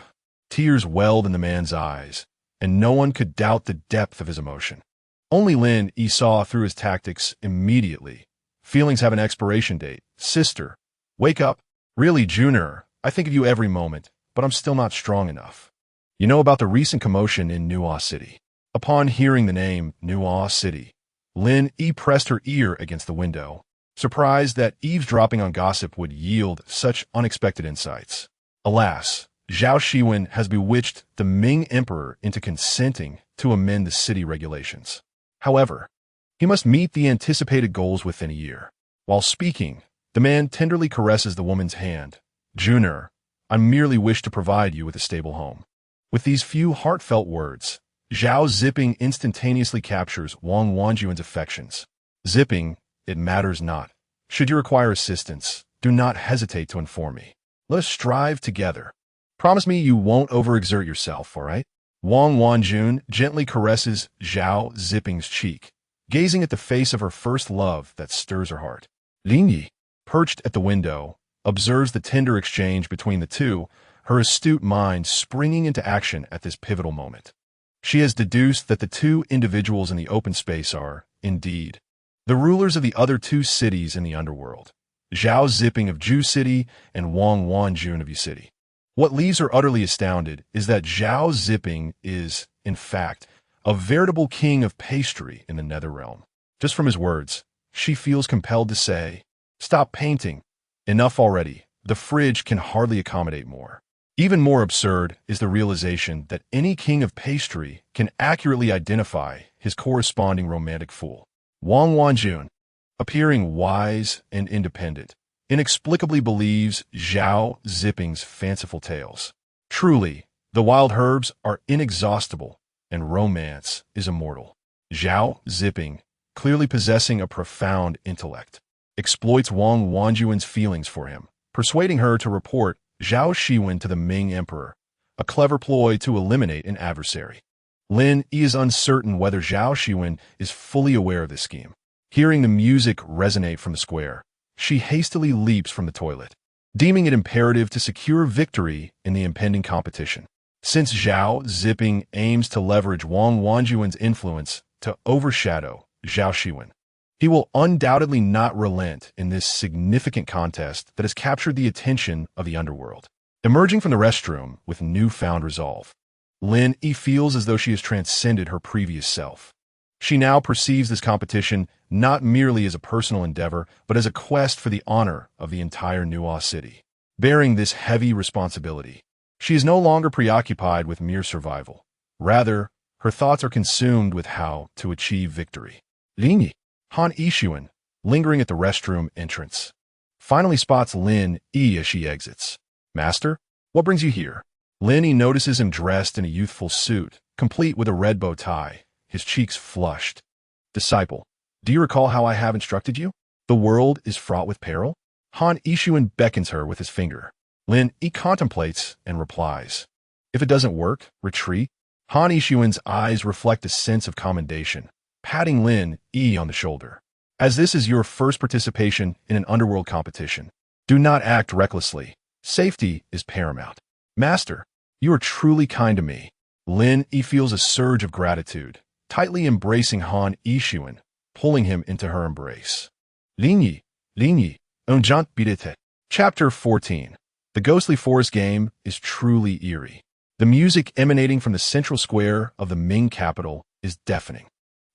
Tears welled in the man's eyes, and no one could doubt the depth of his emotion. Only Lin Yi saw through his tactics immediately. Feelings have an expiration date. Sister, wake up. Really, Junior, I think of you every moment, but I'm still not strong enough. You know about the recent commotion in Nuo City. Upon hearing the name Nuo City, Lin Yi pressed her ear against the window, surprised that eavesdropping on gossip would yield such unexpected insights. Alas, Zhao Xiwen has bewitched the Ming Emperor into consenting to amend the city regulations. However, he must meet the anticipated goals within a year. While speaking, the man tenderly caresses the woman's hand. Junior, I merely wish to provide you with a stable home. With these few heartfelt words, Zhao Zipping instantaneously captures Wang Wanjuan's affections. Zipping, it matters not. Should you require assistance, do not hesitate to inform me. Let us strive together. Promise me you won't overexert yourself, all right? Wang Wanjun gently caresses Zhao Zipping's cheek, gazing at the face of her first love that stirs her heart. Lin Yi, perched at the window, observes the tender exchange between the two, her astute mind springing into action at this pivotal moment. She has deduced that the two individuals in the open space are, indeed, the rulers of the other two cities in the underworld, Zhao Zipping of Ju City and Wang Wanjun of Yu City. What leaves her utterly astounded is that Zhao Zipping is, in fact, a veritable king of pastry in the Nether Realm. Just from his words, she feels compelled to say, "Stop painting. Enough already. The fridge can hardly accommodate more." Even more absurd is the realization that any king of pastry can accurately identify his corresponding romantic fool. Wang Wanjun, appearing wise and independent, inexplicably believes Zhao Zipping's fanciful tales. Truly, the wild herbs are inexhaustible, and romance is immortal. Zhao Zipping, clearly possessing a profound intellect, exploits Wang Wanjuan's feelings for him, persuading her to report Zhao Xiwen to the Ming Emperor, a clever ploy to eliminate an adversary. Lin Yi is uncertain whether Zhao Xiwen is fully aware of this scheme. Hearing the music resonate from the square, she hastily leaps from the toilet, deeming it imperative to secure victory in the impending competition. Since Zhao Zipping aims to leverage Wang Wanjuan's influence to overshadow Zhao Xiwen, he will undoubtedly not relent in this significant contest that has captured the attention of the underworld. Emerging from the restroom with newfound resolve, Lin Yi feels as though she has transcended her previous self. She now perceives this competition not merely as a personal endeavor, but as a quest for the honor of the entire Nuo City. Bearing this heavy responsibility, she is no longer preoccupied with mere survival. Rather, her thoughts are consumed with how to achieve victory. Lin Yi, Han Yixuan, lingering at the restroom entrance, finally spots Lin Yi as she exits. "Master, what brings you here?" Lin Yi notices him dressed in a youthful suit, complete with a red bow tie, his cheeks flushed. "Disciple, do you recall how I have instructed you? The world is fraught with peril?" Han Yixuan beckons her with his finger. Lin Yi contemplates and replies, "If it doesn't work, retreat." Han Yixuan's eyes reflect a sense of commendation, patting Lin Yi on the shoulder. "As this is your first participation in an underworld competition, do not act recklessly. Safety is paramount." "Master, you are truly kind to me." Lin Yi feels a surge of gratitude, tightly embracing Han Yixuan, pulling him into her embrace. Lin Yi, un jant bidete. Chapter 14. The ghostly forest game is truly eerie. The music emanating from the central square of the Ming capital is deafening.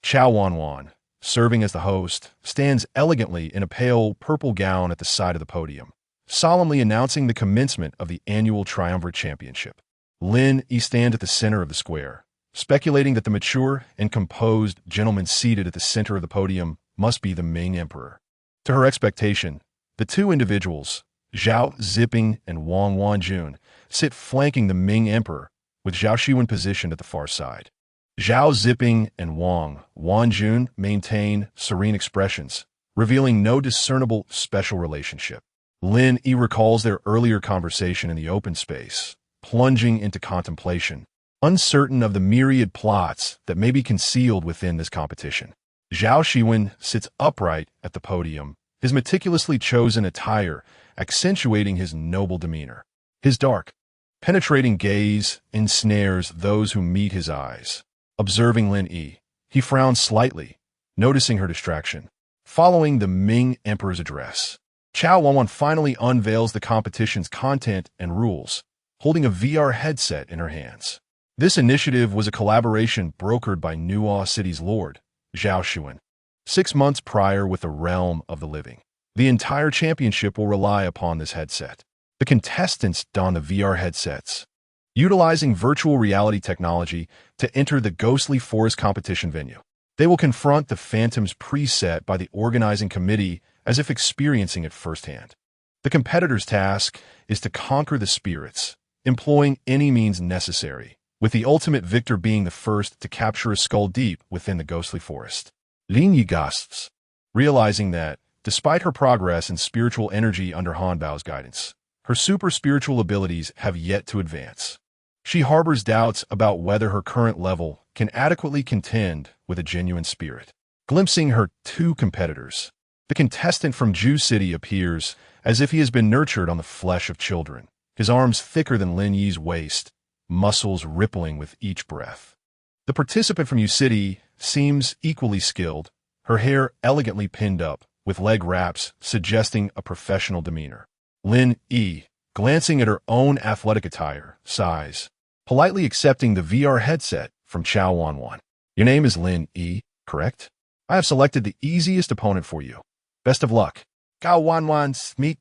Chao Wanwan, serving as the host, stands elegantly in a pale purple gown at the side of the podium, solemnly announcing the commencement of the annual Triumvirate Championship. Lin Yi stands at the center of the square, speculating that the mature and composed gentleman seated at the center of the podium must be the Ming Emperor. To her expectation, the two individuals, Zhao Xiwen and Wang Wanjun, sit flanking the Ming Emperor, with Zhao Xiwen positioned at the far side. Zhao Xiwen and Wang Wanjun maintain serene expressions, revealing no discernible special relationship. Lin Yi recalls their earlier conversation in the open space, plunging into contemplation, uncertain of the myriad plots that may be concealed within this competition. Zhao Xiwen sits upright at the podium, his meticulously chosen attire accentuating his noble demeanor. His dark, penetrating gaze ensnares those who meet his eyes. Observing Lin Yi, he frowns slightly, noticing her distraction. Following the Ming Emperor's address, Chao Wanwan finally unveils the competition's content and rules, holding a VR headset in her hands. This initiative was a collaboration brokered by Nuo City's lord, Zhao Xiwen, 6 months prior with the realm of the living. The entire championship will rely upon this headset. The contestants don the VR headsets, utilizing virtual reality technology to enter the ghostly forest competition venue. They will confront the phantoms preset by the organizing committee as if experiencing it firsthand. The competitor's task is to conquer the spirits, employing any means necessary, with the ultimate victor being the first to capture a skull deep within the ghostly forest. Lin Yi gasps, realizing that, despite her progress in spiritual energy under Han Bao's guidance, her super-spiritual abilities have yet to advance. She harbors doubts about whether her current level can adequately contend with a genuine spirit. Glimpsing her two competitors, the contestant from Ju City appears as if he has been nurtured on the flesh of children, his arms thicker than Lin Yi's waist, muscles rippling with each breath. The participant from Yu City seems equally skilled, her hair elegantly pinned up, with leg wraps suggesting a professional demeanor. Lin Yi, glancing at her own athletic attire, sighs, politely accepting the VR headset from Chao Wanwan. "Your name is Lin Yi, correct? I have selected the easiest opponent for you. Best of luck." Gao Wanwan's meet,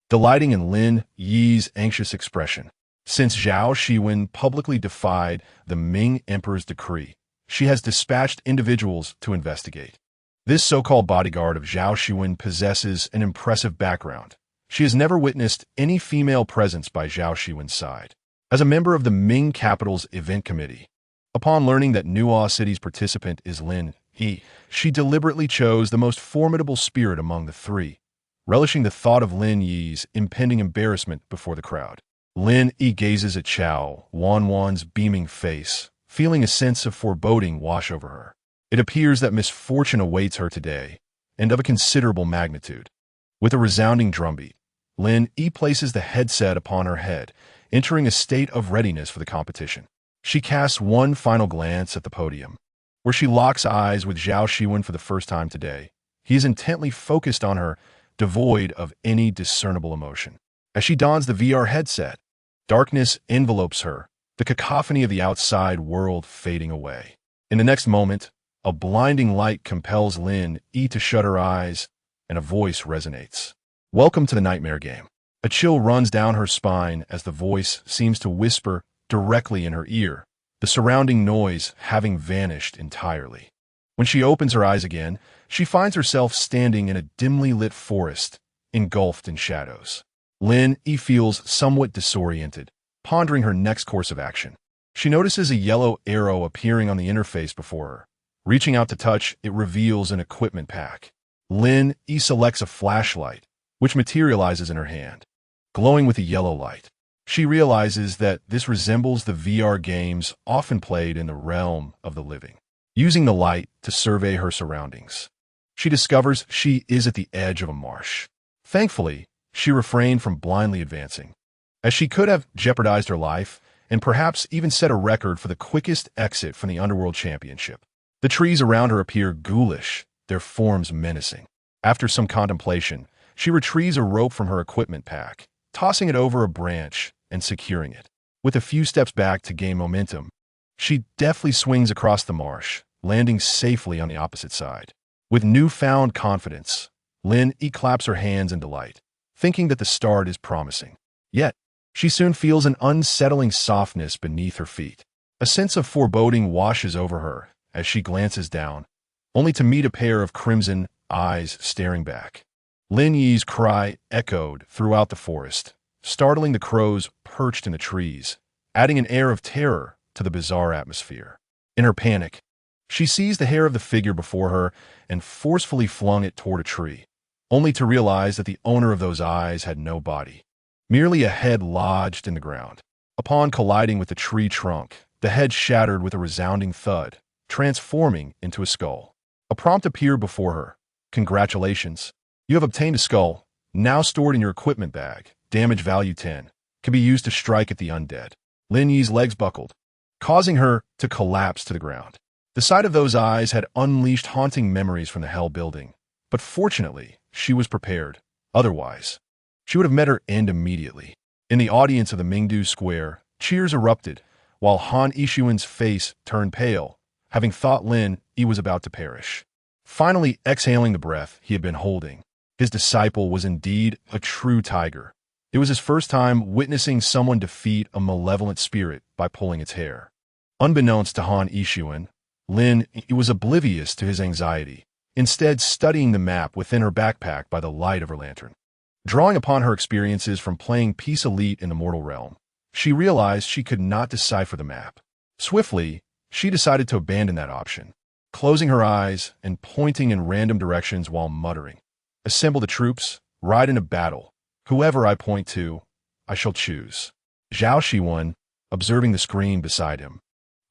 delighting in Lin Yi's anxious expression. Since Zhao Xiwen publicly defied the Ming Emperor's decree, she has dispatched individuals to investigate. This so-called bodyguard of Zhao Xiwen possesses an impressive background. She has never witnessed any female presence by Zhao Xiwen's side. As a member of the Ming capital's event committee, upon learning that Nuo City's participant is Lin Yi, she deliberately chose the most formidable spirit among the three, relishing the thought of Lin Yi's impending embarrassment before the crowd. Lin Yi gazes at Chao Wanwan's beaming face, feeling a sense of foreboding wash over her. It appears that misfortune awaits her today, and of a considerable magnitude. With a resounding drumbeat, Lin Yi places the headset upon her head, entering a state of readiness for the competition. She casts one final glance at the podium, where she locks eyes with Zhao Xiwen for the first time today. He is intently focused on her, devoid of any discernible emotion. As she dons the VR headset, darkness envelopes her, the cacophony of the outside world fading away. In the next moment, a blinding light compels Lin Yi to shut her eyes, and a voice resonates. "Welcome to the nightmare game." A chill runs down her spine as the voice seems to whisper directly in her ear, the surrounding noise having vanished entirely. When she opens her eyes again, she finds herself standing in a dimly lit forest, engulfed in shadows. Lin Yi feels somewhat disoriented, pondering her next course of action. She notices a yellow arrow appearing on the interface before her. Reaching out to touch, it reveals an equipment pack. Lin Yi selects a flashlight, which materializes in her hand, glowing with a yellow light. She realizes that this resembles the VR games often played in the realm of the living. Using the light to survey her surroundings, she discovers she is at the edge of a marsh. Thankfully, she refrained from blindly advancing, as she could have jeopardized her life and perhaps even set a record for the quickest exit from the Underworld Championship. The trees around her appear ghoulish, their forms menacing. After some contemplation, she retrieves a rope from her equipment pack, tossing it over a branch and securing it. With a few steps back to gain momentum, she deftly swings across the marsh, landing safely on the opposite side. With newfound confidence, Lin Yi claps her hands in delight, thinking that the start is promising. Yet, she soon feels an unsettling softness beneath her feet. A sense of foreboding washes over her as she glances down, only to meet a pair of crimson eyes staring back. Lin Yi's cry echoed throughout the forest, startling the crows perched in the trees, adding an air of terror to the bizarre atmosphere. In her panic, she seized the hair of the figure before her and forcefully flung it toward a tree, only to realize that the owner of those eyes had no body, merely a head lodged in the ground. Upon colliding with the tree trunk, the head shattered with a resounding thud, transforming into a skull. A prompt appeared before her. Congratulations. You have obtained a skull, now stored in your equipment bag. Damage value 10. Can be used to strike at the undead. Lin Yi's legs buckled, causing her to collapse to the ground. The sight of those eyes had unleashed haunting memories from the Hell building, but fortunately, she was prepared. Otherwise, she would have met her end immediately. In the audience of the Mingdu Square, cheers erupted, while Han Yishuan's face turned pale, having thought Lin Yi was about to perish. Finally exhaling the breath he had been holding, his disciple was indeed a true tiger. It was his first time witnessing someone defeat a malevolent spirit by pulling its hair. Unbeknownst to Han Yishuan, Lin Yi was oblivious to his anxiety, instead studying the map within her backpack by the light of her lantern. Drawing upon her experiences from playing Peace Elite in the mortal realm, she realized she could not decipher the map. Swiftly, she decided to abandon that option, closing her eyes and pointing in random directions while muttering, "Assemble the troops, ride into battle. Whoever I point to, I shall choose." Zhao Xiwen, observing the screen beside him,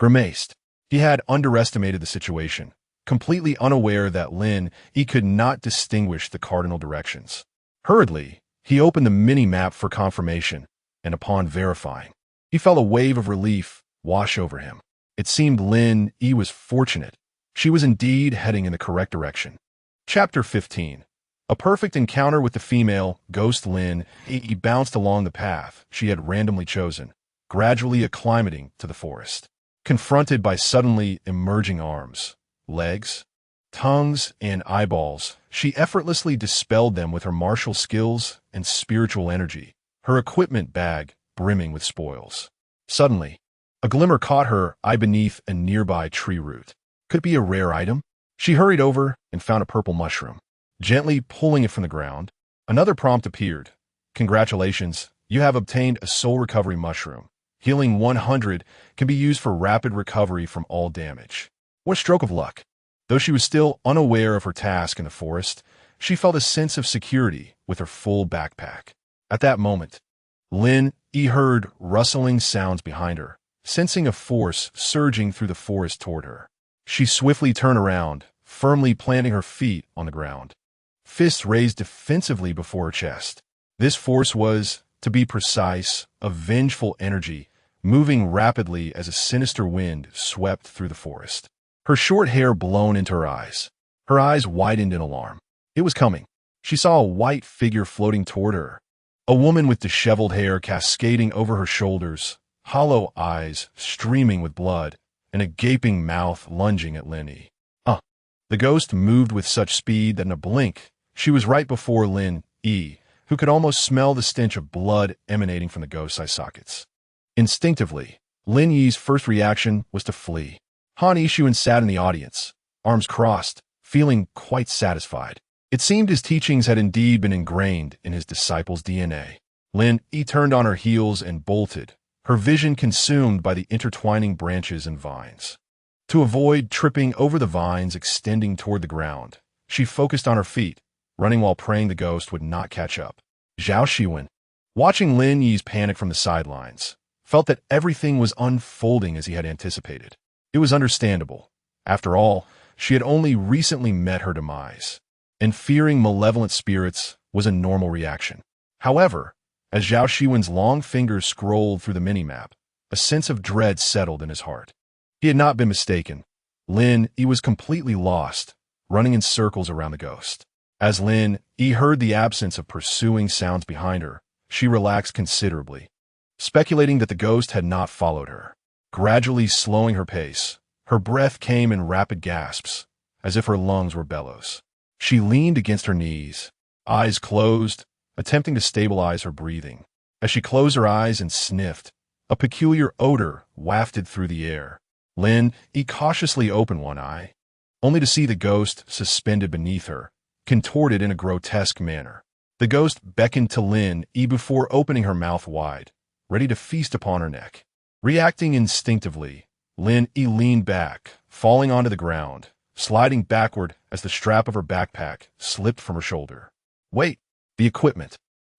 grimaced. He had underestimated the situation, completely unaware that Lin Yi could not distinguish the cardinal directions. Hurriedly, he opened the mini-map for confirmation, and upon verifying, he felt a wave of relief wash over him. It seemed Lin Yi was fortunate. She was indeed heading in the correct direction. Chapter 15. A perfect encounter with the female ghost Lin Yi bounced along the path she had randomly chosen, gradually acclimating to the forest. Confronted by suddenly emerging arms, legs, tongues, and eyeballs, she effortlessly dispelled them with her martial skills and spiritual energy, her equipment bag brimming with spoils. Suddenly, a glimmer caught her eye beneath a nearby tree root. Could it be a rare item? She hurried over and found a purple mushroom. Gently pulling it from the ground, another prompt appeared. Congratulations, you have obtained a soul recovery mushroom. Healing 100 can be used for rapid recovery from all damage. What a stroke of luck. Though she was still unaware of her task in the forest, she felt a sense of security with her full backpack. At that moment, Lin Yi heard rustling sounds behind her, sensing a force surging through the forest toward her. She swiftly turned around, firmly planting her feet on the ground, fists raised defensively before her chest. This force was, to be precise, a vengeful energy, moving rapidly as a sinister wind swept through the forest. Her short hair blown into her eyes. Her eyes widened in alarm. It was coming. She saw a white figure floating toward her. A woman with disheveled hair cascading over her shoulders, hollow eyes streaming with blood, and a gaping mouth lunging at Lin Yi. The ghost moved with such speed that in a blink, she was right before Lin Yi, who could almost smell the stench of blood emanating from the ghost's eye sockets. Instinctively, Lin Yi's first reaction was to flee. Han Yishuan sat in the audience, arms crossed, feeling quite satisfied. It seemed his teachings had indeed been ingrained in his disciples' DNA. Lin Yi turned on her heels and bolted, her vision consumed by the intertwining branches and vines. To avoid tripping over the vines extending toward the ground, she focused on her feet, running while praying the ghost would not catch up. Zhao Xiwen, watching Lin Yi's panic from the sidelines, felt that everything was unfolding as he had anticipated. It was understandable. After all, she had only recently met her demise, and fearing malevolent spirits was a normal reaction. However, as Zhao Xiwen's long fingers scrolled through the mini-map, a sense of dread settled in his heart. He had not been mistaken. Lin Yi was completely lost, running in circles around the ghost. As Lin Yi heard the absence of pursuing sounds behind her, she relaxed considerably, speculating that the ghost had not followed her. Gradually slowing her pace, her breath came in rapid gasps, as if her lungs were bellows. She leaned against her knees, eyes closed, attempting to stabilize her breathing. As she closed her eyes and sniffed, a peculiar odor wafted through the air. Lin Yi cautiously opened one eye, only to see the ghost suspended beneath her, contorted in a grotesque manner. The ghost beckoned to Lin Yi before opening her mouth wide, ready to feast upon her neck. Reacting instinctively, Lin Yi leaned back, falling onto the ground, sliding backward as the strap of her backpack slipped from her shoulder. Wait, the equipment.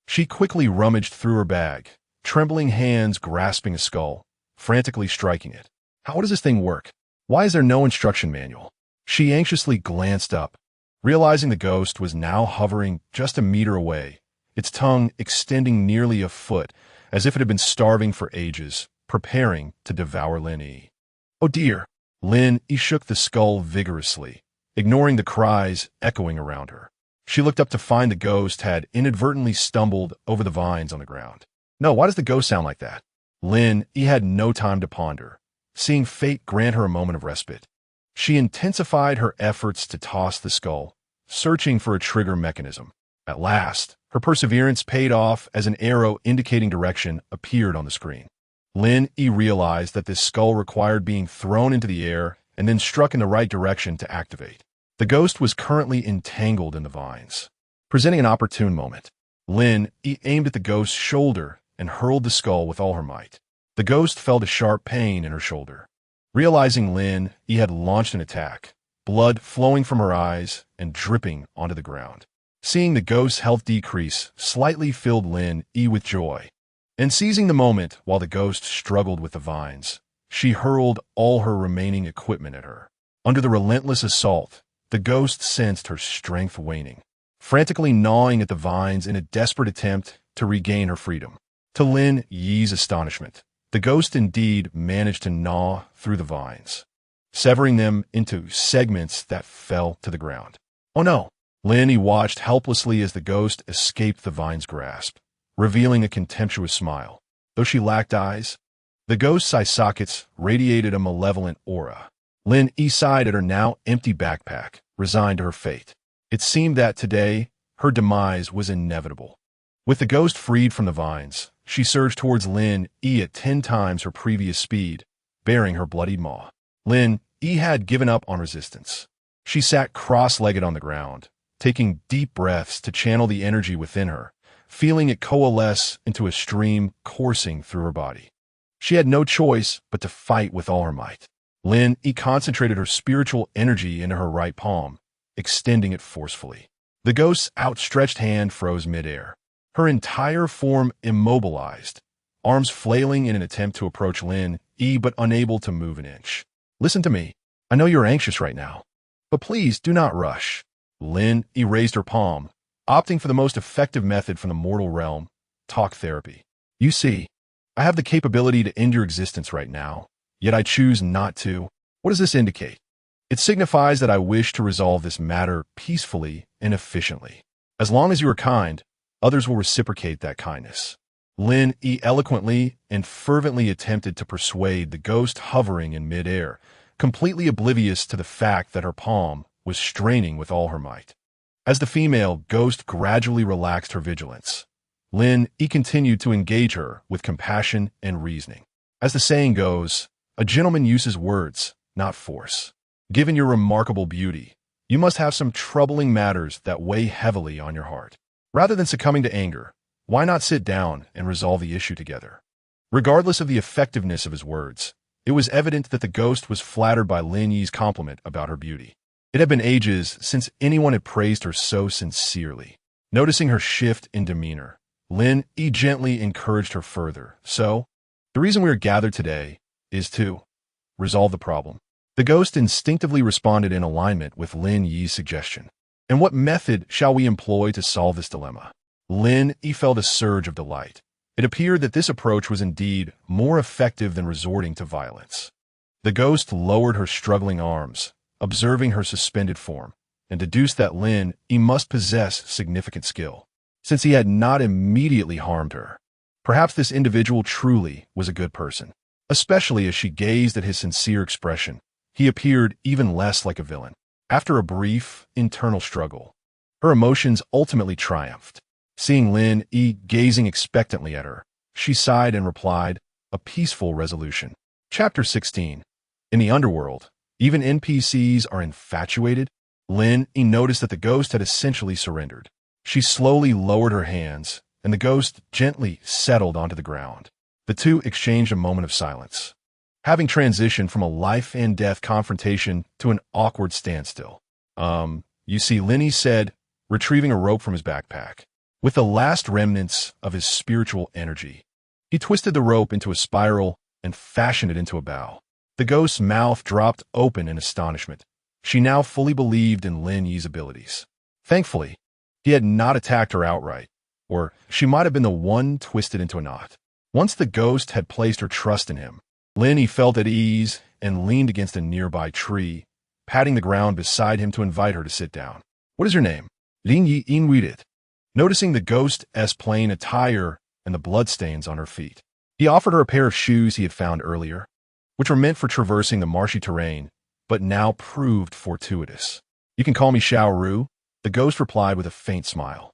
She quickly rummaged through her bag, trembling hands grasping a skull, frantically striking it. How does this thing work? Why is there no instruction manual? She anxiously glanced up, realizing the ghost was now hovering just a meter away, its tongue extending nearly a foot, as if it had been starving for ages, preparing to devour Lin Yi. Oh dear! Lin Yi shook the skull vigorously, ignoring the cries echoing around her. She looked up to find the ghost had inadvertently stumbled over the vines on the ground. No, why does the ghost sound like that? Lin Yi had no time to ponder, seeing fate grant her a moment of respite. She intensified her efforts to toss the skull, searching for a trigger mechanism. At last, her perseverance paid off as an arrow indicating direction appeared on the screen. Lin Yi realized that this skull required being thrown into the air and then struck in the right direction to activate. The ghost was currently entangled in the vines. Presenting an opportune moment, Lin Yi aimed at the ghost's shoulder and hurled the skull with all her might. The ghost felt a sharp pain in her shoulder. Realizing Lin Yi had launched an attack, blood flowing from her eyes and dripping onto the ground. Seeing the ghost's health decrease slightly filled Lin Yi with joy. And seizing the moment while the ghost struggled with the vines, she hurled all her remaining equipment at her. Under the relentless assault, the ghost sensed her strength waning, frantically gnawing at the vines in a desperate attempt to regain her freedom. To Lin Yi's astonishment, the ghost indeed managed to gnaw through the vines, severing them into segments that fell to the ground. Oh no! Lin Yi watched helplessly as the ghost escaped the vine's grasp, revealing a contemptuous smile. Though she lacked eyes, the ghost's eye sockets radiated a malevolent aura. Lin Yi sighed at her now empty backpack, resigned to her fate. It seemed that today, her demise was inevitable. With the ghost freed from the vines, she surged towards Lin Yi at 10 times her previous speed, bearing her bloodied maw. Lin Yi had given up on resistance. She sat cross-legged on the ground, taking deep breaths to channel the energy within her, feeling it coalesce into a stream coursing through her body. She had no choice but to fight with all her might. Lin Yi concentrated her spiritual energy into her right palm, extending it forcefully. The ghost's outstretched hand froze midair, her entire form immobilized, arms flailing in an attempt to approach Lin Yi but unable to move an inch. Listen to me. I know you're anxious right now, but please do not rush. Lin Yi raised her palm, opting for the most effective method from the mortal realm, talk therapy. You see, I have the capability to end your existence right now, yet I choose not to. What does this indicate? It signifies that I wish to resolve this matter peacefully and efficiently. As long as you are kind, others will reciprocate that kindness. Lin Yi eloquently and fervently attempted to persuade the ghost hovering in midair, completely oblivious to the fact that her palm was straining with all her might. As the female ghost gradually relaxed her vigilance, Lin Yi continued to engage her with compassion and reasoning. As the saying goes, a gentleman uses words, not force. Given your remarkable beauty, You must have some troubling matters that weigh heavily on your heart. Rather than succumbing to anger, why not sit down and resolve the issue together? Regardless of the effectiveness of his words, it was evident that the ghost was flattered by Lin Yi's compliment about her beauty. It had been ages since anyone had praised her so sincerely. Noticing her shift in demeanor, Lin Yi gently encouraged her further. So, the reason we are gathered today is to resolve the problem. The ghost instinctively responded in alignment with Lin Yi's suggestion. And what method shall we employ to solve this dilemma? Lin Yi felt a surge of delight. It appeared that this approach was indeed more effective than resorting to violence. The ghost lowered her struggling arms, observing her suspended form, and deduced that Lin Yi must possess significant skill, since he had not immediately harmed her. Perhaps this individual truly was a good person, especially as she gazed at his sincere expression. He appeared even less like a villain. After a brief, internal struggle, her emotions ultimately triumphed. Seeing Lin Yi gazing expectantly at her, she sighed and replied, "A peaceful resolution." Chapter 16. In the Underworld, even NPCs are infatuated. Lin Yi noticed that the ghost had essentially surrendered. She slowly lowered her hands, and the ghost gently settled onto the ground. The two exchanged a moment of silence, having transitioned from a life-and-death confrontation to an awkward standstill. You see, Lin Yi said, retrieving a rope from his backpack. With the last remnants of his spiritual energy, he twisted the rope into a spiral and fashioned it into a bow. The ghost's mouth dropped open in astonishment. She now fully believed in Lin Yi's abilities. Thankfully, he had not attacked her outright, or she might have been the one twisted into a knot. Once the ghost had placed her trust in him, Lin Yi felt at ease and leaned against a nearby tree, patting the ground beside him to invite her to sit down. "What is your name?" Lin Yi inquired, noticing the ghost's plain attire and the bloodstains on her feet. He offered her a pair of shoes he had found earlier, which were meant for traversing the marshy terrain, but now proved fortuitous. "You can call me Xiao Ru," the ghost replied with a faint smile.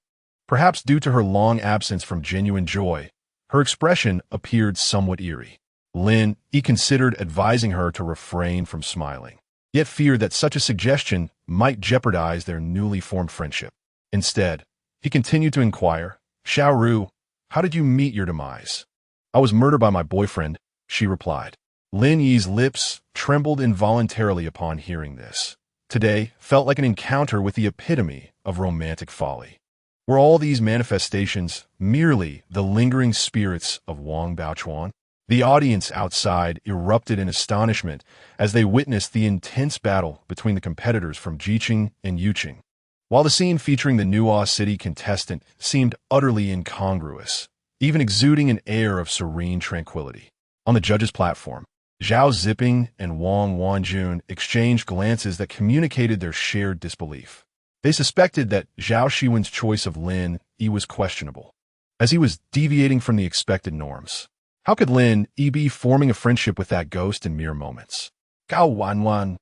Perhaps due to her long absence from genuine joy, her expression appeared somewhat eerie. Lin Yi considered advising her to refrain from smiling, yet feared that such a suggestion might jeopardize their newly formed friendship. Instead, he continued to inquire, "Xiao Ru, how did you meet your demise?" "I was murdered by my boyfriend," she replied. Lin Yi's lips trembled involuntarily upon hearing this. Today felt like an encounter with the epitome of romantic folly. Were all these manifestations merely the lingering spirits of Wang Baochuan? The audience outside erupted in astonishment as they witnessed the intense battle between the competitors from Jiqing and Yuqing. While the scene featuring the Nuo City contestant seemed utterly incongruous, even exuding an air of serene tranquility. On the judges' platform, Zhao Xiwen and Wang Wanjun exchanged glances that communicated their shared disbelief. They suspected that Zhao Xiwen's choice of Lin Yi was questionable, as he was deviating from the expected norms. How could Lin Yi be forming a friendship with that ghost in mere moments? Gao Wanwan,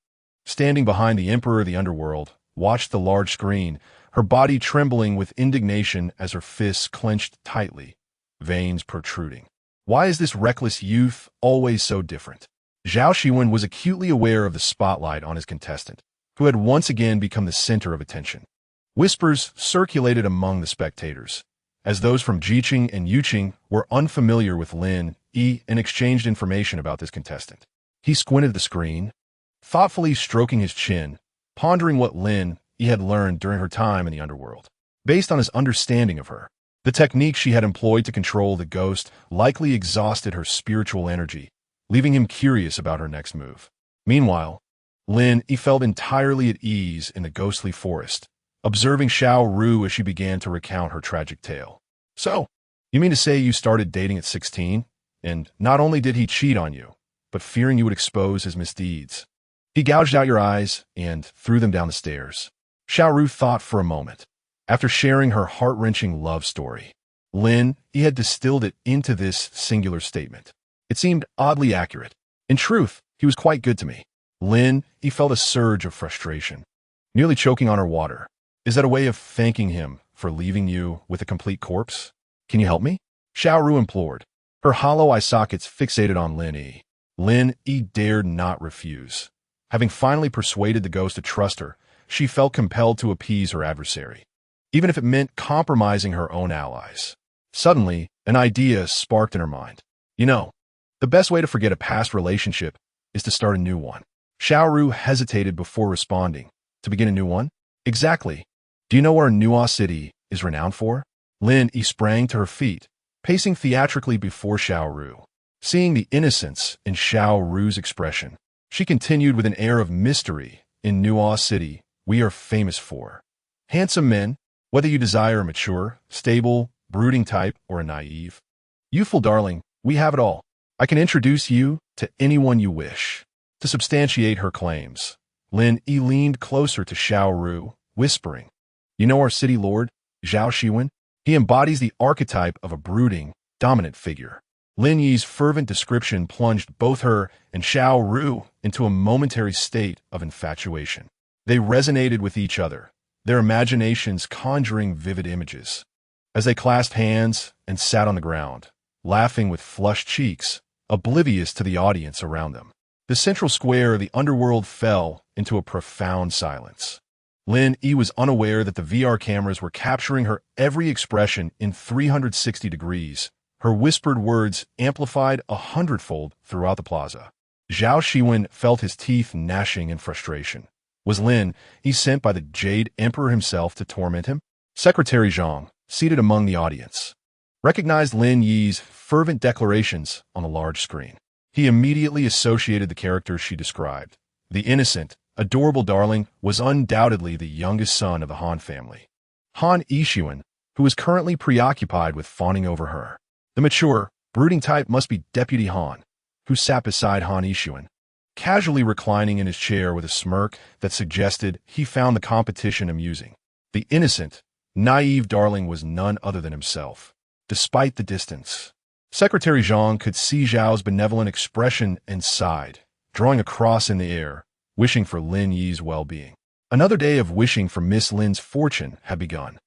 standing behind the Emperor of the Underworld, watched the large screen, her body trembling with indignation as her fists clenched tightly, veins protruding. Why is this reckless youth always so different? Zhao Xiwen was acutely aware of the spotlight on his contestant, who had once again become the center of attention. Whispers circulated among the spectators, as those from Jiqing and Yuqing were unfamiliar with Lin Yi and exchanged information about this contestant. He squinted at the screen, thoughtfully stroking his chin, pondering what Lin Yi had learned during her time in the Underworld. Based on his understanding of her, the technique she had employed to control the ghost likely exhausted her spiritual energy, leaving him curious about her next move. Meanwhile, Lin Yi felt entirely at ease in the ghostly forest, observing Xiao Ru as she began to recount her tragic tale. "So, you mean to say you started dating at 16? And not only did he cheat on you, but fearing you would expose his misdeeds, he gouged out your eyes and threw them down the stairs." Xiao Ru thought for a moment. After sharing her heart-wrenching love story, Lin Yi had distilled it into this singular statement. It seemed oddly accurate. In truth, he was quite good to me. Lin Yi felt a surge of frustration, nearly choking on her water. Is that a way of thanking him for leaving you with a complete corpse? "Can you help me?" Xiao Ru implored, her hollow eye sockets fixated on Lin Yi. Lin Yi dared not refuse. Having finally persuaded the ghost to trust her, she felt compelled to appease her adversary, even if it meant compromising her own allies. Suddenly, an idea sparked in her mind. You know, the best way to forget a past relationship is to start a new one. Xiao Ru hesitated before responding. To begin a new one? Exactly. Do you know where Nuo City is renowned for? Lin Yi sprang to her feet, pacing theatrically before Xiao Ru. Seeing the innocence in Xiao Ru's expression, she continued with an air of mystery. In Nuo City, we are famous for handsome men, whether you desire a mature, stable, brooding type or a naive, youthful darling, we have it all. I can introduce you to anyone you wish. To substantiate her claims, Lin Yi leaned closer to Xiao Ru, whispering, You know our city lord, Zhao Xiwen? He embodies the archetype of a brooding, dominant figure. Lin Yi's fervent description plunged both her and Xiao Ru into a momentary state of infatuation. They resonated with each other, their imaginations conjuring vivid images. As they clasped hands and sat on the ground, laughing with flushed cheeks, oblivious to the audience around them, the central square of the underworld fell into a profound silence. Lin Yi was unaware that the VR cameras were capturing her every expression in 360 degrees, her whispered words amplified 100-fold throughout the plaza. Zhao Xiwen felt his teeth gnashing in frustration. Was Lin Yi sent by the Jade Emperor himself to torment him? Secretary Zhang, seated among the audience, recognized Lin Yi's fervent declarations on a large screen. He immediately associated the character she described. The innocent, adorable darling was undoubtedly the youngest son of the Han family, Han Yixuan, who was currently preoccupied with fawning over her. The mature, brooding type must be Deputy Han, who sat beside Han Yixuan, casually reclining in his chair with a smirk that suggested he found the competition amusing. The innocent, naive darling was none other than himself. Despite the distance, Secretary Zhang could see Zhao's benevolent expression and sighed, drawing a cross in the air, wishing for Lin Yi's well-being. Another day of wishing for Miss Lin's fortune had begun.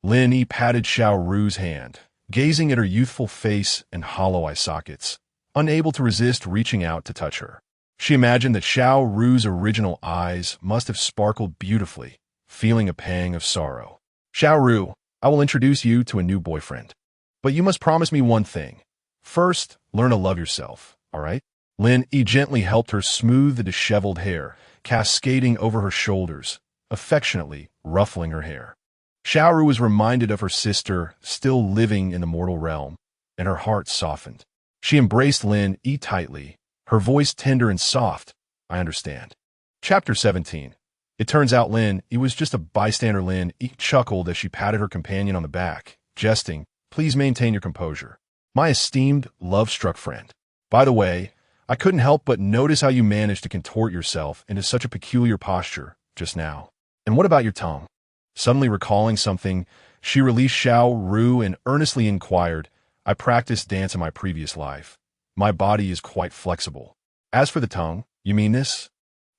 Lin Yi patted Xiao Ru's hand, gazing at her youthful face and hollow eye sockets, unable to resist reaching out to touch her. She imagined that Xiao Ru's original eyes must have sparkled beautifully, feeling a pang of sorrow. Xiao Ru, I will introduce you to a new boyfriend. But you must promise me one thing. First, learn to love yourself, all right? Lin Yi gently helped her smooth the disheveled hair, cascading over her shoulders, affectionately ruffling her hair. Xiao Ru was reminded of her sister still living in the mortal realm, and her heart softened. She embraced Lin Yi tightly, her voice tender and soft. I understand. Chapter 17. It turns out Lin Yi was just a bystander. Lin Yi chuckled as she patted her companion on the back, jesting, Please maintain your composure. My esteemed, love-struck friend. By the way, I couldn't help but notice how you managed to contort yourself into such a peculiar posture just now. And what about your tongue? Suddenly recalling something, she released Xiao Ru and earnestly inquired, I practiced dance in my previous life. My body is quite flexible. As for the tongue, you mean this?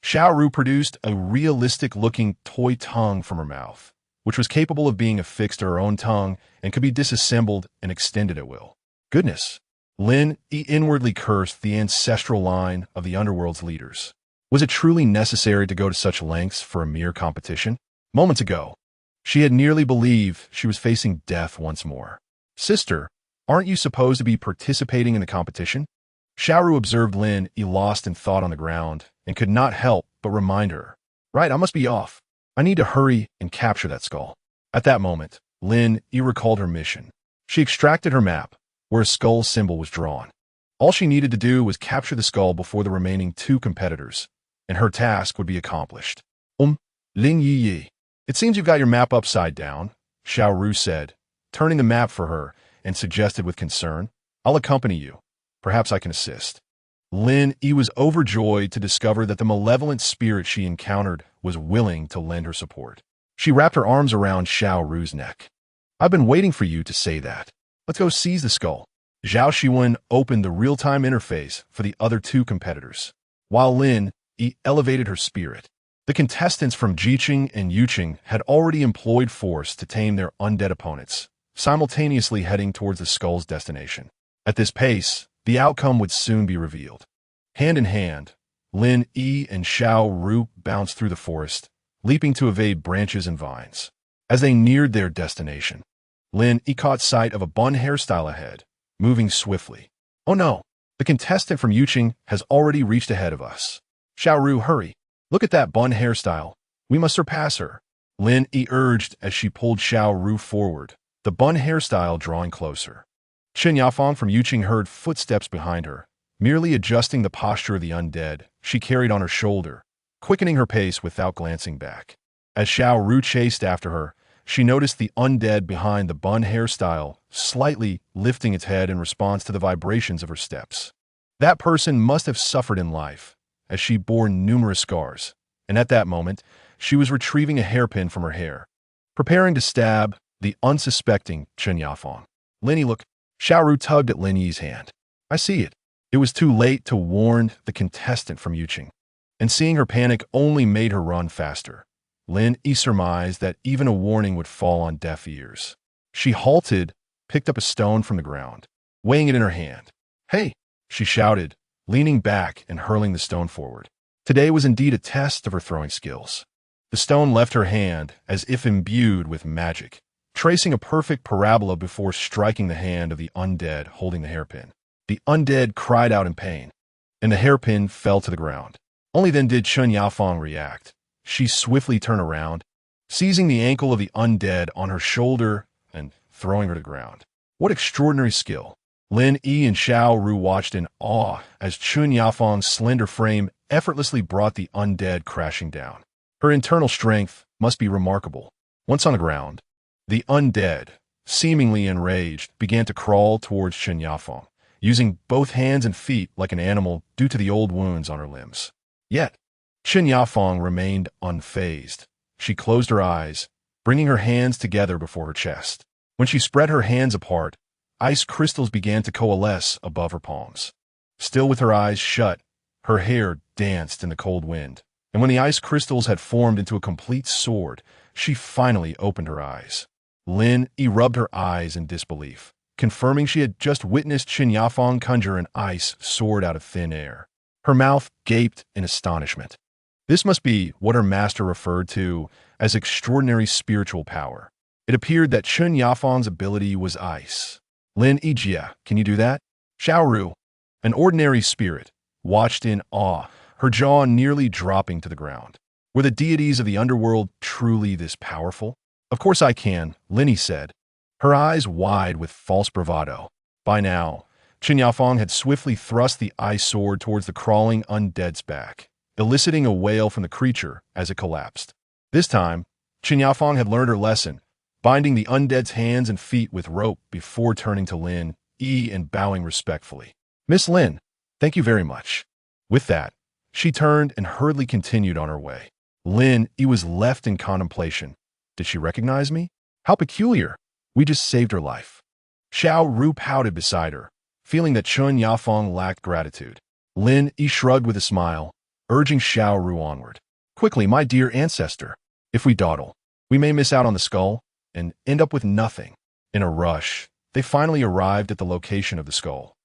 Xiao Ru produced a realistic-looking toy tongue from her mouth, which was capable of being affixed to her own tongue and could be disassembled and extended at will. Goodness! Lin Yi inwardly cursed the ancestral line of the Underworld's leaders. Was it truly necessary to go to such lengths for a mere competition? Moments ago, she had nearly believed she was facing death once more. Sister, aren't you supposed to be participating in the competition? Xiao Ru observed Lin Yi lost in thought on the ground and could not help but remind her. Right, I must be off. I need to hurry and capture that skull. At that moment, Lin Yi recalled her mission. She extracted her map, where a skull symbol was drawn. All she needed to do was capture the skull before the remaining two competitors, and her task would be accomplished. Lin Yi. It seems you've got your map upside down, Xiao Ru said, turning the map for her, and suggested with concern, I'll accompany you. Perhaps I can assist. Lin Yi was overjoyed to discover that the malevolent spirit she encountered was willing to lend her support. She wrapped her arms around Xiao Ru's neck. I've been waiting for you to say that. Let's go seize the skull. Zhao Xiwen opened the real-time interface for the other two competitors, while Lin Yi elevated her spirit. The contestants from Jiqing and Yuqing had already employed force to tame their undead opponents, simultaneously heading towards the skull's destination. At this pace, the outcome would soon be revealed. Hand in hand, Lin Yi and Xiao Ru bounced through the forest, leaping to evade branches and vines. As they neared their destination, Lin Yi caught sight of a bun hairstyle ahead, moving swiftly. Oh no! The contestant from Yuqing has already reached ahead of us. Xiao Ru, hurry! Look at that bun hairstyle. We must surpass her. Lin Yi urged as she pulled Xiao Ru forward, the bun hairstyle drawing closer. Chen Yafang from Yuqing heard footsteps behind her. Merely adjusting the posture of the undead, she carried on her shoulder, quickening her pace without glancing back. As Xiao Ru chased after her, she noticed the undead behind the bun hairstyle, slightly lifting its head in response to the vibrations of her steps. That person must have suffered in life, as she bore numerous scars, and at that moment, she was retrieving a hairpin from her hair, preparing to stab the unsuspecting Chen Yafang. Lin Yi, look! Xiao Ru tugged at Lin Yi's hand. I see it. It was too late to warn the contestant from Yuqing, and seeing her panic only made her run faster. Lin Yi surmised that even a warning would fall on deaf ears. She halted, picked up a stone from the ground, weighing it in her hand. Hey! She shouted, leaning back and hurling the stone forward. Today was indeed a test of her throwing skills. The stone left her hand as if imbued with magic, tracing a perfect parabola before striking the hand of the undead holding the hairpin. The undead cried out in pain, and the hairpin fell to the ground. Only then did Chen Yafang react. She swiftly turned around, seizing the ankle of the undead on her shoulder and throwing her to the ground. What extraordinary skill! Lin Yi and Xiao Ru watched in awe as Chen Yafang's slender frame effortlessly brought the undead crashing down. Her internal strength must be remarkable. Once on the ground, the undead, seemingly enraged, began to crawl towards Chen Yafang, using both hands and feet like an animal due to the old wounds on her limbs. Yet, Chen Yafang remained unfazed. She closed her eyes, bringing her hands together before her chest. When she spread her hands apart, ice crystals began to coalesce above her palms. Still with her eyes shut, her hair danced in the cold wind, and when the ice crystals had formed into a complete sword, she finally opened her eyes. Lin Yi rubbed her eyes in disbelief, confirming she had just witnessed Chen Yafang conjure an ice sword out of thin air. Her mouth gaped in astonishment. This must be what her master referred to as extraordinary spiritual power. It appeared that Chen Yafang's ability was ice. Lin Yi, Jia, can you do that? Xiao Ru, an ordinary spirit, watched in awe, her jaw nearly dropping to the ground. Were the deities of the underworld truly this powerful? Of course I can, Lin Yi said, her eyes wide with false bravado. By now, Chen Yafang had swiftly thrust the ice sword towards the crawling undead's back, eliciting a wail from the creature as it collapsed. This time, Chen Yafang had learned her lesson, binding the undead's hands and feet with rope before turning to Lin Yi and bowing respectfully. Miss Lin, thank you very much. With that, she turned and hurriedly continued on her way. Lin Yi was left in contemplation. Did she recognize me? How peculiar. We just saved her life. Xiao Ru pouted beside her, feeling that Chen Yafang lacked gratitude. Lin Yi shrugged with a smile, urging Xiao Ru onward. Quickly, my dear ancestor. If we dawdle, we may miss out on the skull and end up with nothing. In a rush, they finally arrived at the location of the skull.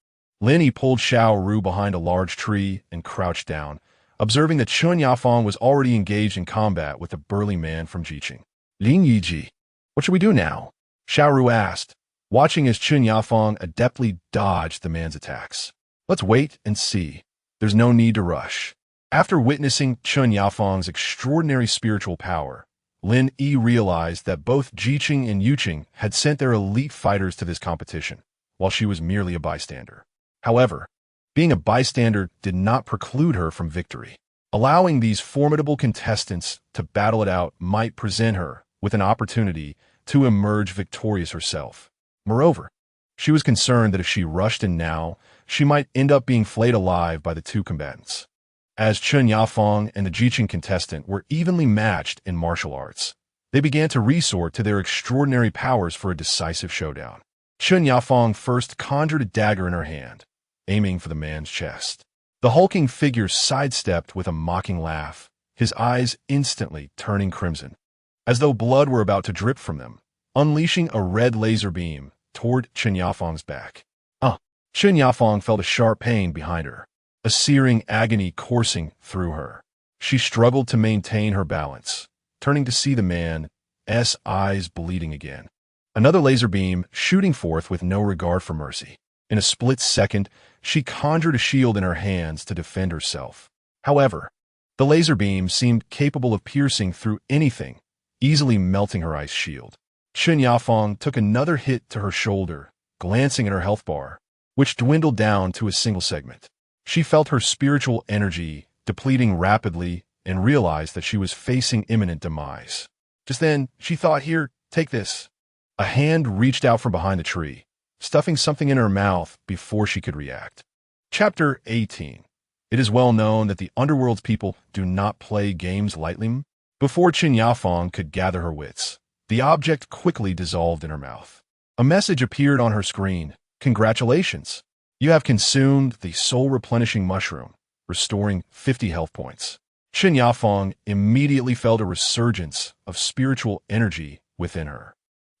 Lin Yi pulled Xiao Ru behind a large tree and crouched down, observing that Chen Yafang was already engaged in combat with a burly man from Jiqing. Lin Yiji, what should we do now? Xiao Ru asked, watching as Chen Yafang adeptly dodged the man's attacks. Let's wait and see. There's no need to rush. After witnessing Chen Yafang's extraordinary spiritual power, Lin Yi realized that both Jiqing and Yuqing had sent their elite fighters to this competition, while she was merely a bystander. However, being a bystander did not preclude her from victory. Allowing these formidable contestants to battle it out might present her with an opportunity to emerge victorious herself. Moreover, she was concerned that if she rushed in now, she might end up being flayed alive by the two combatants. As Chen Yafang and the Jiqing contestant were evenly matched in martial arts, they began to resort to their extraordinary powers for a decisive showdown. Chen Yafang first conjured a dagger in her hand, aiming for the man's chest. The hulking figure sidestepped with a mocking laugh, his eyes instantly turning crimson, as though blood were about to drip from them, unleashing a red laser beam toward Chen Yafang's back. Chen Yafang felt a sharp pain behind her, a searing agony coursing through her. She struggled to maintain her balance, turning to see the man's eyes bleeding again. Another laser beam shooting forth with no regard for mercy. In a split second, she conjured a shield in her hands to defend herself. However, the laser beam seemed capable of piercing through anything, easily melting her ice shield. Chen Yafeng took another hit to her shoulder, glancing at her health bar, which dwindled down to a single segment. She felt her spiritual energy depleting rapidly and realized that she was facing imminent demise. Just then, she thought, "Here, take this." A hand reached out from behind the tree, stuffing something in her mouth before she could react. Chapter 18. It is well known that the Underworld's people do not play games lightly. Before Chen Yafeng could gather her wits, the object quickly dissolved in her mouth. A message appeared on her screen. "Congratulations! You have consumed the soul-replenishing mushroom, restoring 50 health points." Chen Yafeng immediately felt a resurgence of spiritual energy within her.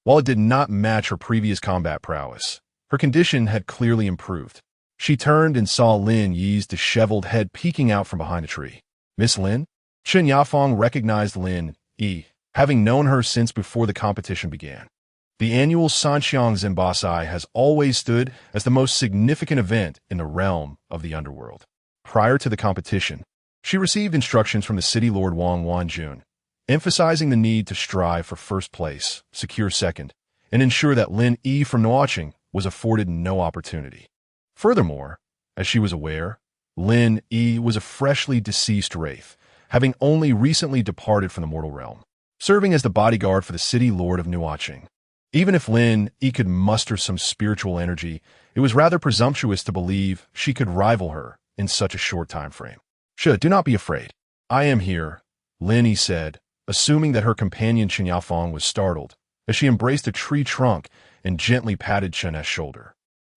While it did not match her previous combat prowess, her condition had clearly improved. She turned and saw Lin Yi's disheveled head peeking out from behind a tree. "Miss Lin?" Chen Yafeng recognized Lin Yi, having known her since before the competition began. The annual Sanxiang Zenbasai has always stood as the most significant event in the realm of the Underworld. Prior to the competition, she received instructions from the city lord Wang Wanjun, emphasizing the need to strive for first place, secure second, and ensure that Lin Yi from Nuo Cheng was afforded no opportunity. Furthermore, as she was aware, Lin Yi was a freshly deceased wraith, having only recently departed from the mortal realm, serving as the bodyguard for the city lord of Nuo Cheng. Even if Lin Yi could muster some spiritual energy, it was rather presumptuous to believe she could rival her in such a short time frame. "Do not be afraid. I am here," Lin Yi said, assuming that her companion Chen Yafeng was startled, as she embraced a tree trunk and gently patted Chen's shoulder.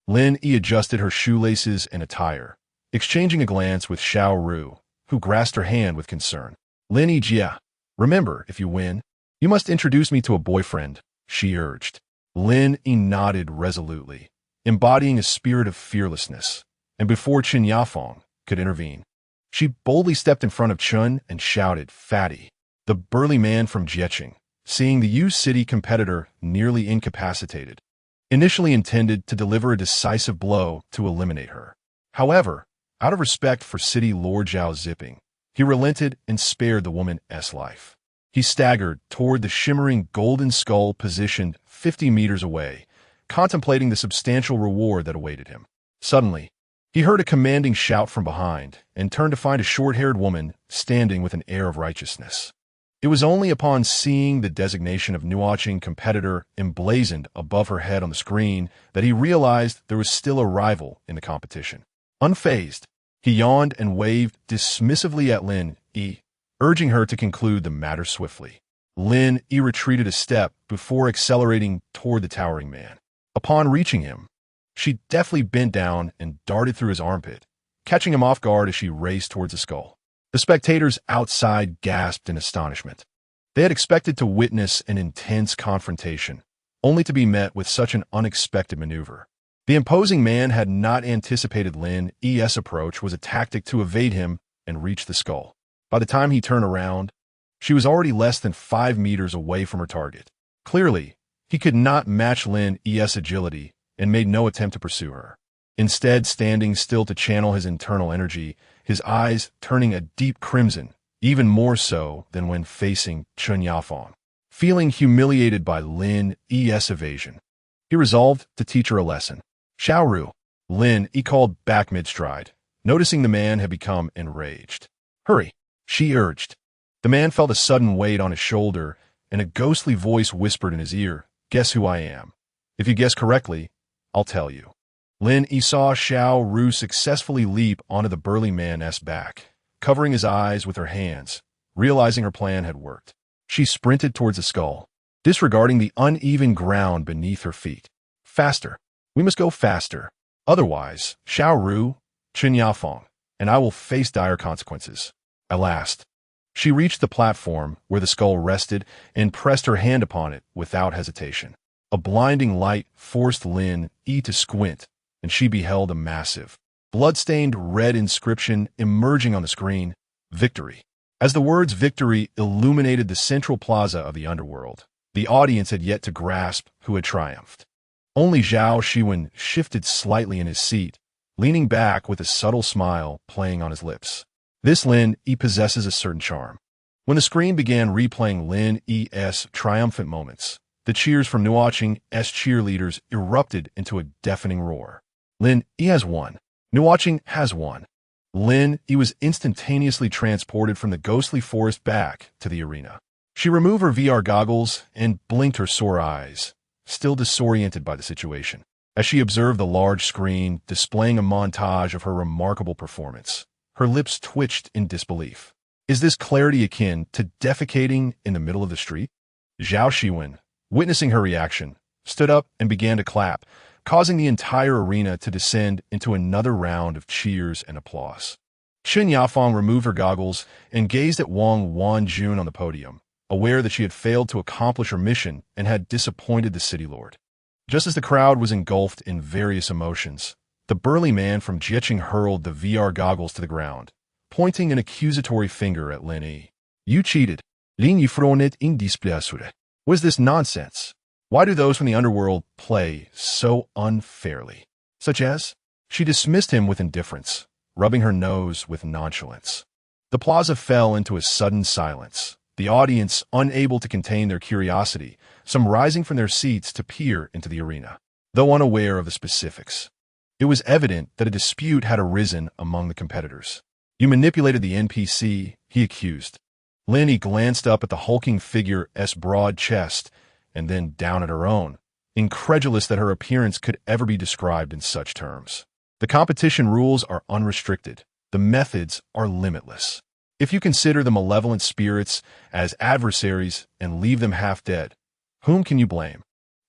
Lin Yi adjusted her shoelaces and attire, exchanging a glance with Xiao Ru, who grasped her hand with concern. "Lin Yi Jia, remember, if you win, you must introduce me to a boyfriend," she urged. Lin Yi nodded resolutely, embodying a spirit of fearlessness, and before Chen Yafeng could intervene, she boldly stepped in front of Chen and shouted, "Fatty!" The burly man from Jiecheng, seeing the U-City competitor nearly incapacitated, initially intended to deliver a decisive blow to eliminate her. However, out of respect for City Lord Zhao Xiwen, he relented and spared the woman's life. He staggered toward the shimmering golden skull positioned 50 meters away, contemplating the substantial reward that awaited him. Suddenly, he heard a commanding shout from behind and turned to find a short-haired woman standing with an air of righteousness. It was only upon seeing the designation of Nuo Cheng competitor emblazoned above her head on the screen that he realized there was still a rival in the competition. Unfazed, he yawned and waved dismissively at Lin Yi, urging her to conclude the matter swiftly. Lin Yi retreated a step before accelerating toward the towering man. Upon reaching him, she deftly bent down and darted through his armpit, catching him off guard as she raced towards the skull. The spectators outside gasped in astonishment. They had expected to witness an intense confrontation, only to be met with such an unexpected maneuver. The imposing man had not anticipated Lin Yi's approach was a tactic to evade him and reach the skull. By the time he turned around, she was already less than 5 meters away from her target. Clearly, he could not match Lin Yi's agility and made no attempt to pursue her. Instead, standing still to channel his internal energy, his eyes turning a deep crimson, even more so than when facing Chen Yafeng. Feeling humiliated by Lin Yi's evasion, he resolved to teach her a lesson. "Xiao Ru," Lin Yi called back mid-stride, noticing the man had become enraged. "Hurry," she urged. The man felt a sudden weight on his shoulder, and a ghostly voice whispered in his ear, "Guess who I am? If you guess correctly, I'll tell you." Lin Yi saw Xiao Ru successfully leap onto the burly man's back, covering his eyes with her hands, realizing her plan had worked. She sprinted towards the skull, disregarding the uneven ground beneath her feet. "Faster! We must go faster. Otherwise, Xiao Ru, Chen Yafeng, and I will face dire consequences." At last, she reached the platform where the skull rested and pressed her hand upon it without hesitation. A blinding light forced Lin Yi to squint, and she beheld a massive, blood-stained red inscription emerging on the screen: "Victory." As the words victory illuminated the central plaza of the underworld, the audience had yet to grasp who had triumphed. Only Zhao Xiwen shifted slightly in his seat, leaning back with a subtle smile playing on his lips. This Lin Yi possesses a certain charm. When the screen began replaying Lin Yi's triumphant moments, the cheers from Nuo Cheng.Lin's cheerleaders erupted into a deafening roar. Lin Yi has won. Nuo Cheng has won. Lin Yi was instantaneously transported from the ghostly forest back to the arena. She removed her VR goggles and blinked her sore eyes, still disoriented by the situation, as she observed the large screen displaying a montage of her remarkable performance. Her lips twitched in disbelief. Is this clarity akin to defecating in the middle of the street? Zhao Xiwen, witnessing her reaction, stood up and began to clap, causing the entire arena to descend into another round of cheers and applause. Chen Yafeng removed her goggles and gazed at Wang Wanjun on the podium, aware that she had failed to accomplish her mission and had disappointed the city lord. Just as the crowd was engulfed in various emotions, the burly man from Jieching hurled the VR goggles to the ground, pointing an accusatory finger at Lin Yi. You cheated. Lin Yi fronet in displacere. What is this nonsense? Why do those from the underworld play so unfairly? Such as? She dismissed him with indifference, rubbing her nose with nonchalance. The plaza fell into a sudden silence, the audience unable to contain their curiosity, some rising from their seats to peer into the arena, though unaware of the specifics. It was evident that a dispute had arisen among the competitors. You manipulated the NPC, he accused. Lin Yi glanced up at the hulking figure's broad chest and then down at her own, incredulous that her appearance could ever be described in such terms. The competition rules are unrestricted. The methods are limitless. If you consider the malevolent spirits as adversaries and leave them half dead, whom can you blame?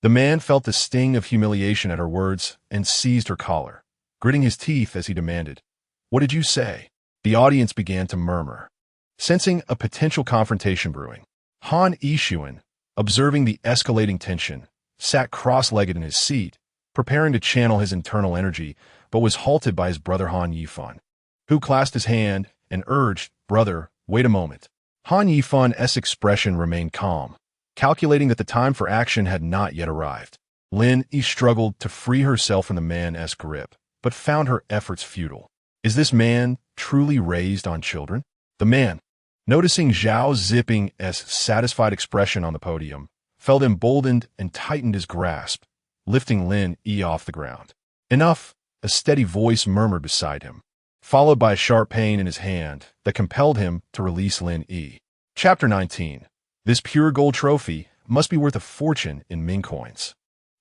The man felt the sting of humiliation at her words and seized her collar, gritting his teeth as he demanded, "What did you say?" The audience began to murmur, sensing a potential confrontation brewing. Han Yixuan, observing the escalating tension, sat cross-legged in his seat, preparing to channel his internal energy, but was halted by his brother Han Yifan, who clasped his hand and urged, "Brother, wait a moment." Han Yifan's expression remained calm, calculating that the time for action had not yet arrived. Lin Yi struggled to free herself from the man's grip, but found her efforts futile. Is this man truly raised on children? The man, noticing Zhao Zipping's satisfied expression on the podium, felt emboldened and tightened his grasp, lifting Lin Yi off the ground. Enough, a steady voice murmured beside him, followed by a sharp pain in his hand that compelled him to release Lin Yi. Chapter 19. This pure gold trophy must be worth a fortune in Ming coins.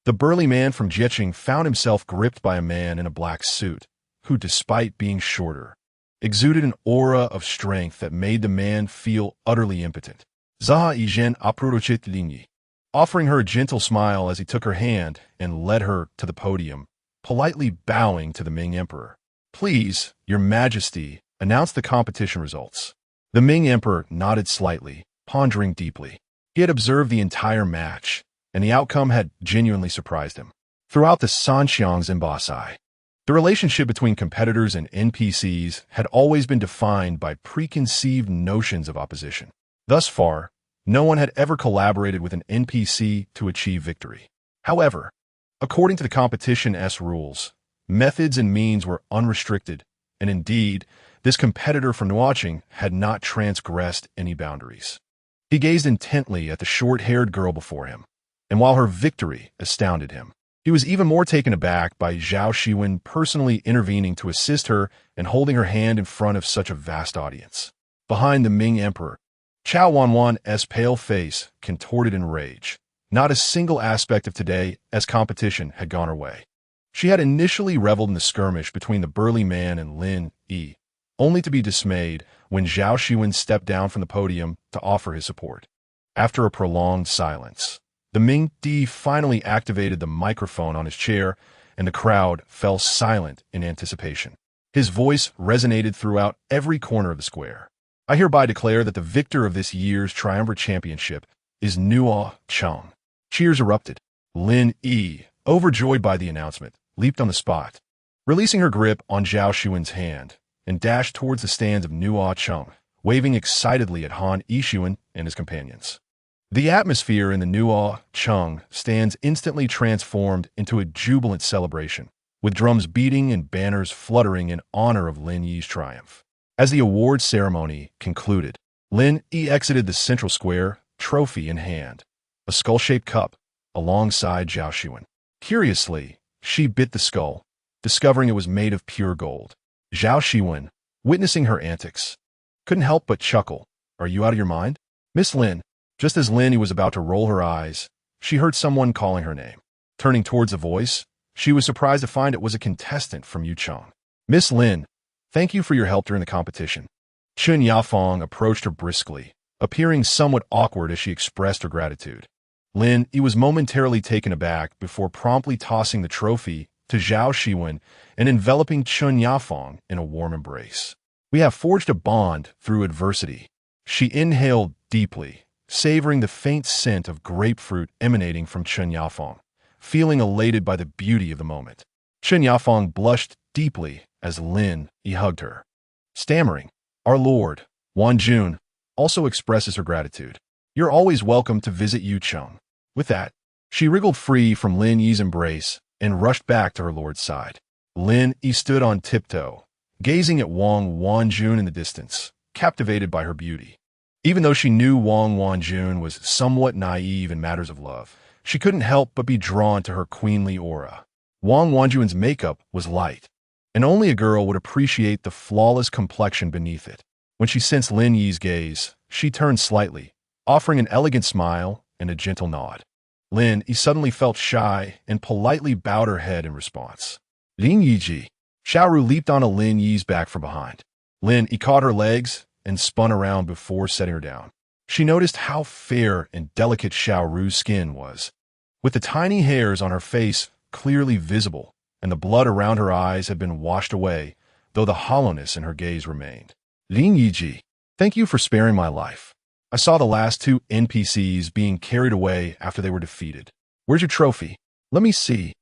The burly man from Jieching found himself gripped by a man in a black suit, who, despite being shorter, exuded an aura of strength that made the man feel utterly impotent. Zhao Xiwen approached Lin Yi, offering her a gentle smile as he took her hand and led her to the podium, politely bowing to the Ming Emperor. "Please, Your Majesty, announce the competition results." The Ming Emperor nodded slightly, pondering deeply. He had observed the entire match, and the outcome had genuinely surprised him. Throughout the Sanxiang's embassy, the relationship between competitors and NPCs had always been defined by preconceived notions of opposition. Thus far, no one had ever collaborated with an NPC to achieve victory. However, according to the competition's rules, methods and means were unrestricted, and indeed, this competitor from Nuo Cheng had not transgressed any boundaries. He gazed intently at the short-haired girl before him, and while her victory astounded him, he was even more taken aback by Zhao Xiwen personally intervening to assist her and holding her hand in front of such a vast audience. Behind the Ming Emperor, Chao Wanwan's pale face contorted in rage. Not a single aspect of today's competition had gone her way. She had initially reveled in the skirmish between the burly man and Lin Yi, only to be dismayed when Zhao Xiwen stepped down from the podium to offer his support. After a prolonged silence, the Ming Di finally activated the microphone on his chair, and the crowd fell silent in anticipation. His voice resonated throughout every corner of the square. "I hereby declare that the victor of this year's Triumvirate Championship is Nuo Cheng." Cheers erupted. Lin Yi, overjoyed by the announcement, leaped on the spot, releasing her grip on Zhao Xiwen's hand, and dashed towards the stands of Nuo Cheng, waving excitedly at Han Yixuan and his companions. The atmosphere in the Nuo Cheng stands instantly transformed into a jubilant celebration, with drums beating and banners fluttering in honor of Lin Yi's triumph. As the awards ceremony concluded, Lin Yi exited the central square, trophy in hand, a skull-shaped cup, alongside Zhao Xiwen. Curiously, she bit the skull, discovering it was made of pure gold. Zhao Xiwen, witnessing her antics, couldn't help but chuckle. "Are you out of your mind, Miss Lin?" Just as Lin Yi was about to roll her eyes, she heard someone calling her name. Turning towards the voice, she was surprised to find it was a contestant from Yucheng. "Miss Lin, thank you for your help during the competition." Chun Yafeng approached her briskly, appearing somewhat awkward as she expressed her gratitude. Lin Yi was momentarily taken aback before promptly tossing the trophy to Zhao Xiwen and enveloping Chun Yafeng in a warm embrace. "We have forged a bond through adversity." She inhaled deeply, savoring the faint scent of grapefruit emanating from Chun Yafeng, feeling elated by the beauty of the moment. Chun Yafeng blushed deeply as Lin Yi hugged her. Stammering, "Our Lord, Wan Jun, also expresses her gratitude. You're always welcome to visit Yucheng." With that, she wriggled free from Lin Yi's embrace and rushed back to her lord's side. Lin Yi stood on tiptoe, gazing at Wang Wanjun in the distance, captivated by her beauty. Even though she knew Wang Wanjun was somewhat naive in matters of love, she couldn't help but be drawn to her queenly aura. Wang Wanjun's makeup was light, and only a girl would appreciate the flawless complexion beneath it. When she sensed Lin Yi's gaze, she turned slightly, offering an elegant smile and a gentle nod. Lin Yi suddenly felt shy and politely bowed her head in response. "Lin Yiji." Xiaoru leaped onto Lin Yi's back from behind. Lin Yi caught her legs and spun around before setting her down. She noticed how fair and delicate Xiaoru's skin was, with the tiny hairs on her face clearly visible, and the blood around her eyes had been washed away, though the hollowness in her gaze remained. "Lin Yiji, thank you for sparing my life. I saw the last two NPCs being carried away after they were defeated. Where's your trophy? Let me see."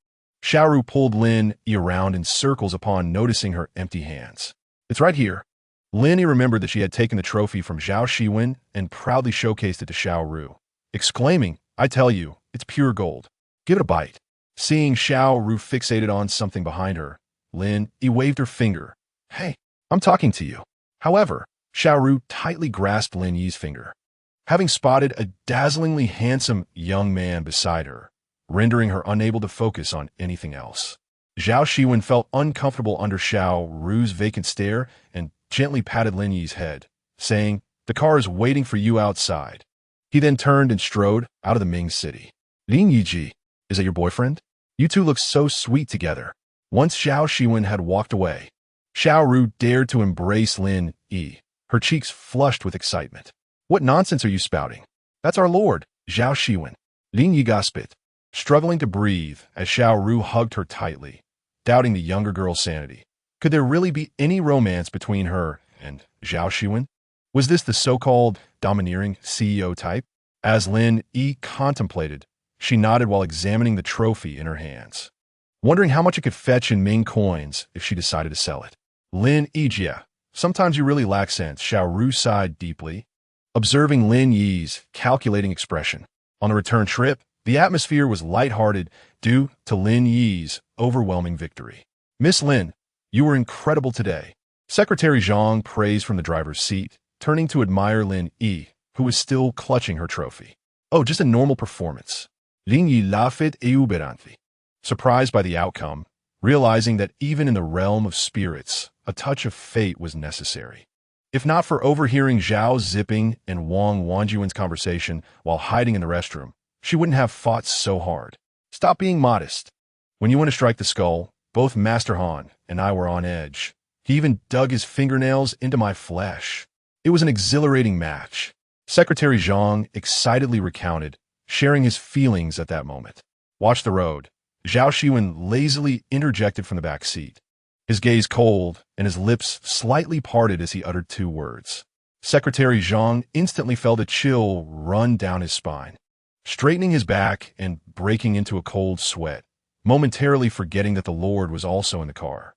Xiaoru pulled Lin Yi around in circles upon noticing her empty hands. "It's right here." Lin Yi remembered that she had taken the trophy from Zhao Xiwen and proudly showcased it to Xiaoru, exclaiming, "I tell you, it's pure gold. Give it a bite." Seeing Xiaoru fixated on something behind her, Lin Yi waved her finger. "Hey, I'm talking to you." However, Xiaoru tightly grasped Lin Yi's finger, having spotted a dazzlingly handsome young man beside her, rendering her unable to focus on anything else. Zhao Xiwen felt uncomfortable under Xiaoru's vacant stare and gently patted Lin Yi's head, saying, "The car is waiting for you outside." He then turned and strode out of the Ming city. "Lin Yiji, is that your boyfriend? You two look so sweet together." Once Zhao Xiwen had walked away, Xiaoru dared to embrace Lin Yi, her cheeks flushed with excitement. "What nonsense are you spouting? That's our lord, Zhao Xiwen." Lin Yi gasped, struggling to breathe as Xiaoru hugged her tightly, doubting the younger girl's sanity. Could there really be any romance between her and Zhao Xiwen? Was this the so-called domineering CEO type? As Lin Yi contemplated, she nodded while examining the trophy in her hands, wondering how much it could fetch in Ming coins if she decided to sell it. "Lin Yijia, sometimes you really lack sense," Xiaoru sighed deeply, observing Lin Yi's calculating expression. On the return trip, the atmosphere was lighthearted due to Lin Yi's overwhelming victory. "Miss Lin, you were incredible today." Secretary Zhang praised from the driver's seat, turning to admire Lin Yi, who was still clutching her trophy. "Oh, just a normal performance." Lin Yi laughed exuberantly, surprised by the outcome, realizing that even in the realm of spirits, a touch of fate was necessary. If not for overhearing Zhao Zipping and Wang Wanjuan's conversation while hiding in the restroom, she wouldn't have fought so hard. "Stop being modest. When you want to strike the skull, both Master Han and I were on edge. He even dug his fingernails into my flesh. It was an exhilarating match." Secretary Zhang excitedly recounted, sharing his feelings at that moment. "Watch the road." Zhao Xiwen lazily interjected from the back seat, his gaze cold and his lips slightly parted as he uttered two words. Secretary Zhang instantly felt a chill run down his spine, straightening his back and breaking into a cold sweat, momentarily forgetting that the Lord was also in the car.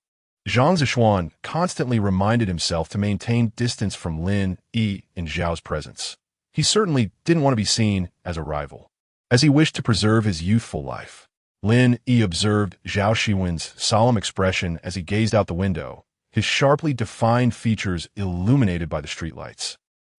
Zhang Xiwen constantly reminded himself to maintain distance from Lin Yi in Zhao's presence. He certainly didn't want to be seen as a rival, as he wished to preserve his youthful life. Lin Yi observed Zhao Xiwen's solemn expression as he gazed out the window, his sharply defined features illuminated by the streetlights,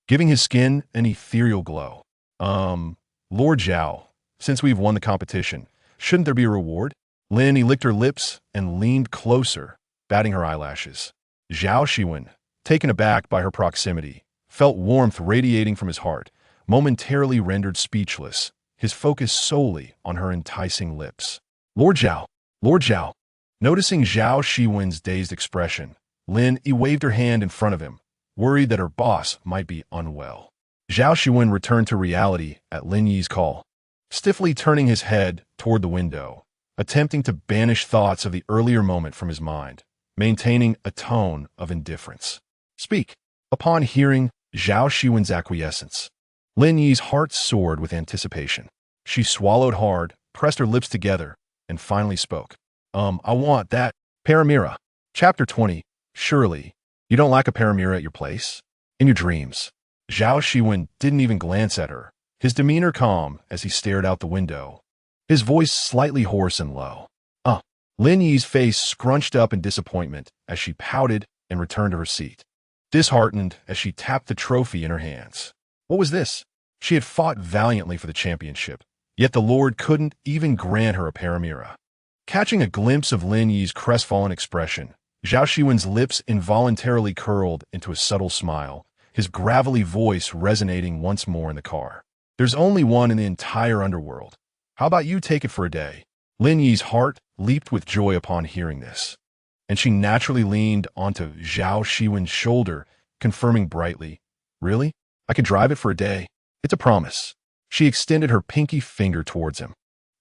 giving his skin an ethereal glow. Lord Zhao, since we've won the competition, shouldn't there be a reward? Lin Yi licked her lips and leaned closer, batting her eyelashes. Zhao Xiwen, taken aback by her proximity, felt warmth radiating from his heart, momentarily rendered speechless, his focus solely on her enticing lips. Lord Zhao! Lord Zhao! Noticing Zhao Xiwen's dazed expression, Lin Yi waved her hand in front of him, worried that her boss might be unwell. Zhao Xiwen returned to reality at Lin Yi's call, stiffly turning his head toward the window, attempting to banish thoughts of the earlier moment from his mind, maintaining a tone of indifference. Speak. Upon hearing Zhao Xiwen's acquiescence, Lin Yi's heart soared with anticipation. She swallowed hard, pressed her lips together, and finally spoke. I want that paramira. Chapter 20. Surely, you don't lack a paramira at your place? In your dreams. Zhao Xiwen didn't even glance at her, his demeanor calm as he stared out the window, his voice slightly hoarse and low. Lin Yi's face scrunched up in disappointment as she pouted and returned to her seat, disheartened as she tapped the trophy in her hands. What was this? She had fought valiantly for the championship, yet the Lord couldn't even grant her a paramira. Catching a glimpse of Lin Yi's crestfallen expression, Zhao Xiwen's lips involuntarily curled into a subtle smile, his gravelly voice resonating once more in the car. There's only one in the entire underworld. How about you take it for a day? Lin Yi's heart leaped with joy upon hearing this, and she naturally leaned onto Zhao Xiwen's shoulder, confirming brightly, Really? I can drive it for a day. It's a promise. She extended her pinky finger towards him.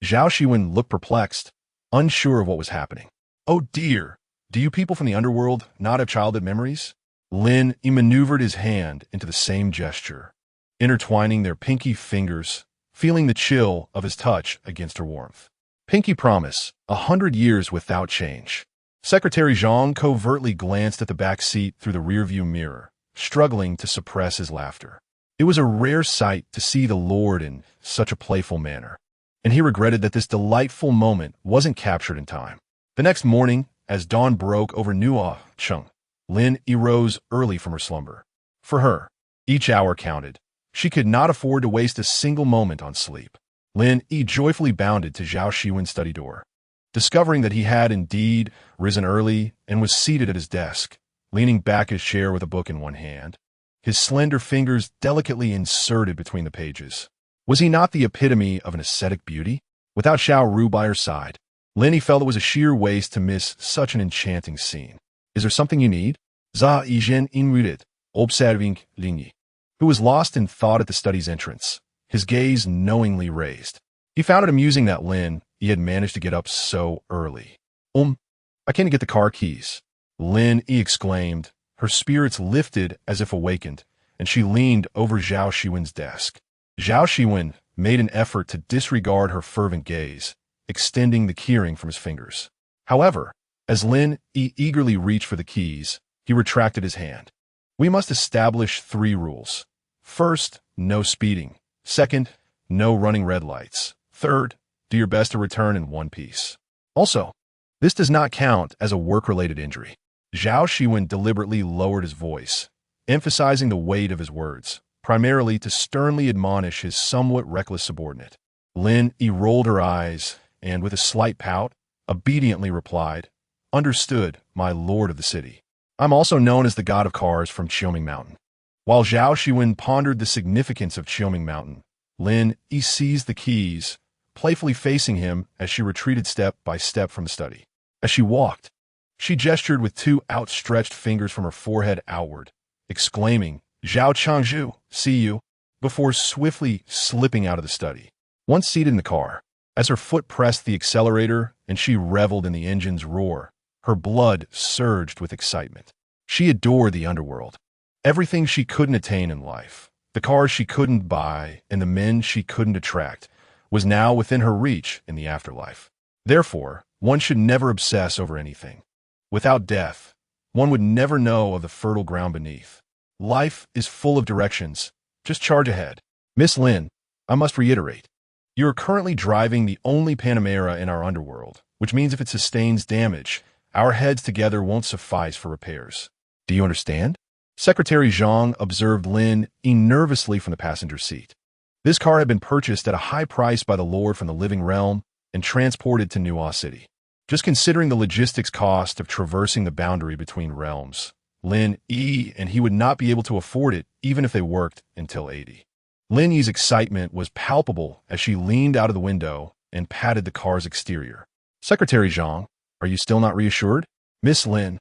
Zhao Xiwen looked perplexed, unsure of what was happening. Oh dear, do you people from the underworld not have childhood memories? Lin Yi maneuvered his hand into the same gesture, intertwining their pinky fingers, feeling the chill of his touch against her warmth. Pinky promise, 100 years without change. Secretary Zhang covertly glanced at the back seat through the rearview mirror, struggling to suppress his laughter. It was a rare sight to see the Lord in such a playful manner, and he regretted that this delightful moment wasn't captured in time. The next morning, as dawn broke over Nuo Cheng.Lin Yi rose early from her slumber. For her, each hour counted. She could not afford to waste a single moment on sleep. Lin Yi joyfully bounded to Zhao Xiwen's study door, discovering that he had indeed risen early and was seated at his desk, leaning back his chair with a book in one hand, his slender fingers delicately inserted between the pages. Was he not the epitome of an ascetic beauty? Without Xiao Ru by her side, Lin Yi felt it was a sheer waste to miss such an enchanting scene. Is there something you need? Zhao Xiwen observing Lin Yi, who was lost in thought at the study's entrance, his gaze knowingly raised. He found it amusing that Lin Yi had managed to get up so early. I can't get the car keys, Lin Yi exclaimed, her spirits lifted as if awakened, and she leaned over Zhao Xiwen's desk. Zhao Xiwen made an effort to disregard her fervent gaze, extending the keyring from his fingers. However, as Lin Yi eagerly reached for the keys, he retracted his hand. We must establish 3 rules. First, no speeding. Second, no running red lights. Third, do your best to return in one piece. Also, this does not count as a work-related injury. Zhao Xiwen deliberately lowered his voice, emphasizing the weight of his words, primarily to sternly admonish his somewhat reckless subordinate. Lin Yi rolled her eyes and, with a slight pout, obediently replied, Understood, my lord of the city. I'm also known as the god of cars from Qiuming Mountain. While Zhao Xiwen pondered the significance of Qiuming Mountain, Lin Yi seized the keys, playfully facing him as she retreated step by step from the study. As she walked, she gestured with 2 outstretched fingers from her forehead outward, exclaiming, Zhao Changzhu, see you, before swiftly slipping out of the study. Once seated in the car, as her foot pressed the accelerator and she reveled in the engine's roar, her blood surged with excitement. She adored the underworld. Everything she couldn't attain in life, the cars she couldn't buy, and the men she couldn't attract, was now within her reach in the afterlife. Therefore, one should never obsess over anything. Without death, one would never know of the fertile ground beneath. Life is full of directions. Just charge ahead. Miss Lin, I must reiterate. You are currently driving the only Panamera in our underworld, which means if it sustains damage, our heads together won't suffice for repairs. Do you understand? Secretary Zhang observed Lin nervously from the passenger seat. This car had been purchased at a high price by the Lord from the living realm and transported to Nuo City. Just considering the logistics cost of traversing the boundary between realms, Lin Yi and he would not be able to afford it even if they worked until 80. Lin Yi's excitement was palpable as she leaned out of the window and patted the car's exterior. Secretary Zhang, are you still not reassured? Miss Lin,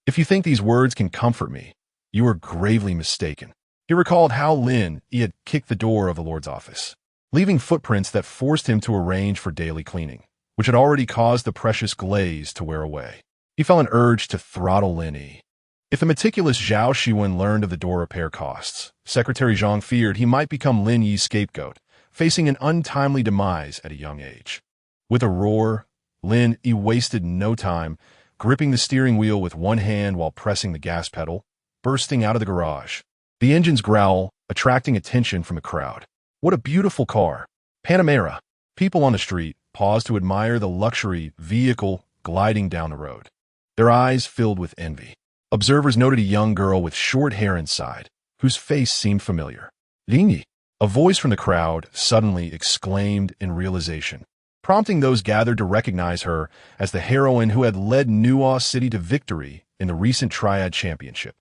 if you think these words can comfort me, you are gravely mistaken. He recalled how Lin Yi had kicked the door of the Lord's office, leaving footprints that forced him to arrange for daily cleaning, which had already caused the precious glaze to wear away. He felt an urge to throttle Lin Yi. If the meticulous Zhao Xiwen learned of the door repair costs, Secretary Zhang feared he might become Lin Yi's scapegoat, facing an untimely demise at a young age. With a roar, Lin Yi wasted no time, gripping the steering wheel with one hand while pressing the gas pedal, bursting out of the garage. The engine's growl, attracting attention from the crowd. What a beautiful car. Panamera. People on the street paused to admire the luxury vehicle gliding down the road, their eyes filled with envy. Observers noted a young girl with short hair inside, whose face seemed familiar. Lin Yi, a voice from the crowd suddenly exclaimed in realization, prompting those gathered to recognize her as the heroine who had led Nuo City to victory in the recent Triad Championship.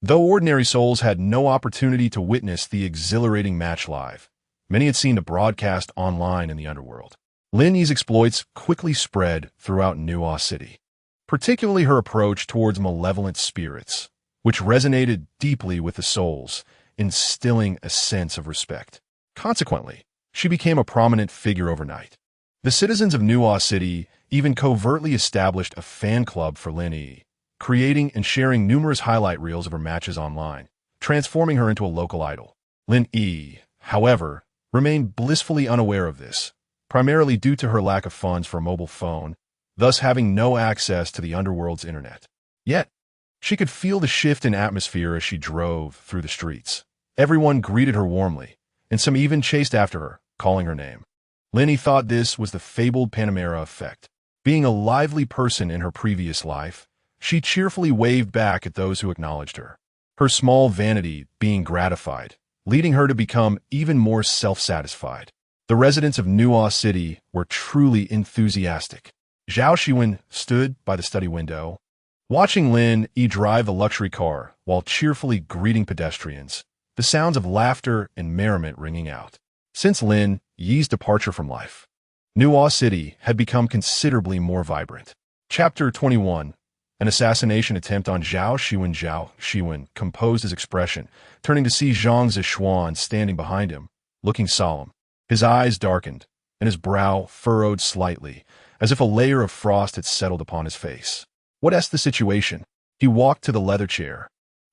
Though ordinary souls had no opportunity to witness the exhilarating match live, many had seen the broadcast online in the underworld. Lin Yi's exploits quickly spread throughout Nuo City, particularly her approach towards malevolent spirits, which resonated deeply with the souls, instilling a sense of respect. Consequently, she became a prominent figure overnight. The citizens of Nuo City even covertly established a fan club for Lin Yi, creating and sharing numerous highlight reels of her matches online, transforming her into a local idol. Lin Yi, however, remained blissfully unaware of this, primarily due to her lack of funds for a mobile phone, thus having no access to the underworld's internet. Yet, she could feel the shift in atmosphere as she drove through the streets. Everyone greeted her warmly, and some even chased after her, calling her name. Lin Yi thought this was the fabled Panamera effect. Being a lively person in her previous life, she cheerfully waved back at those who acknowledged her, her small vanity being gratified, leading her to become even more self-satisfied. The residents of Nuo City were truly enthusiastic. Zhao Xiwen stood by the study window, watching Lin Yi drive the luxury car while cheerfully greeting pedestrians, the sounds of laughter and merriment ringing out. Since Lin Yi's departure from life, Nuo City had become considerably more vibrant. Chapter 21. An assassination attempt on Zhao Xiwen. Zhao Xiwen composed his expression, turning to see Zhang Zishuan standing behind him, looking solemn. His eyes darkened, and his brow furrowed slightly, as if a layer of frost had settled upon his face. What's the situation? He walked to the leather chair,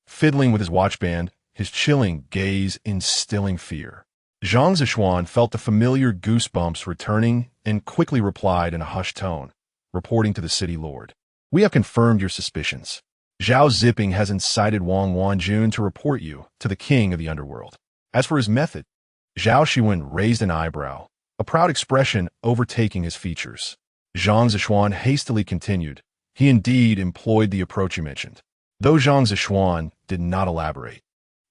fiddling with his watchband, his chilling gaze instilling fear. Zhang Zishuan felt the familiar goosebumps returning and quickly replied in a hushed tone, reporting to the city lord. We have confirmed your suspicions. Zhao Ziping has incited Wang Wanjun to report you to the king of the underworld. As for his method, Zhao Xiwen raised an eyebrow, a proud expression overtaking his features. Zhang Zishuan hastily continued. He indeed employed the approach you mentioned. Though Zhang Zishuan did not elaborate,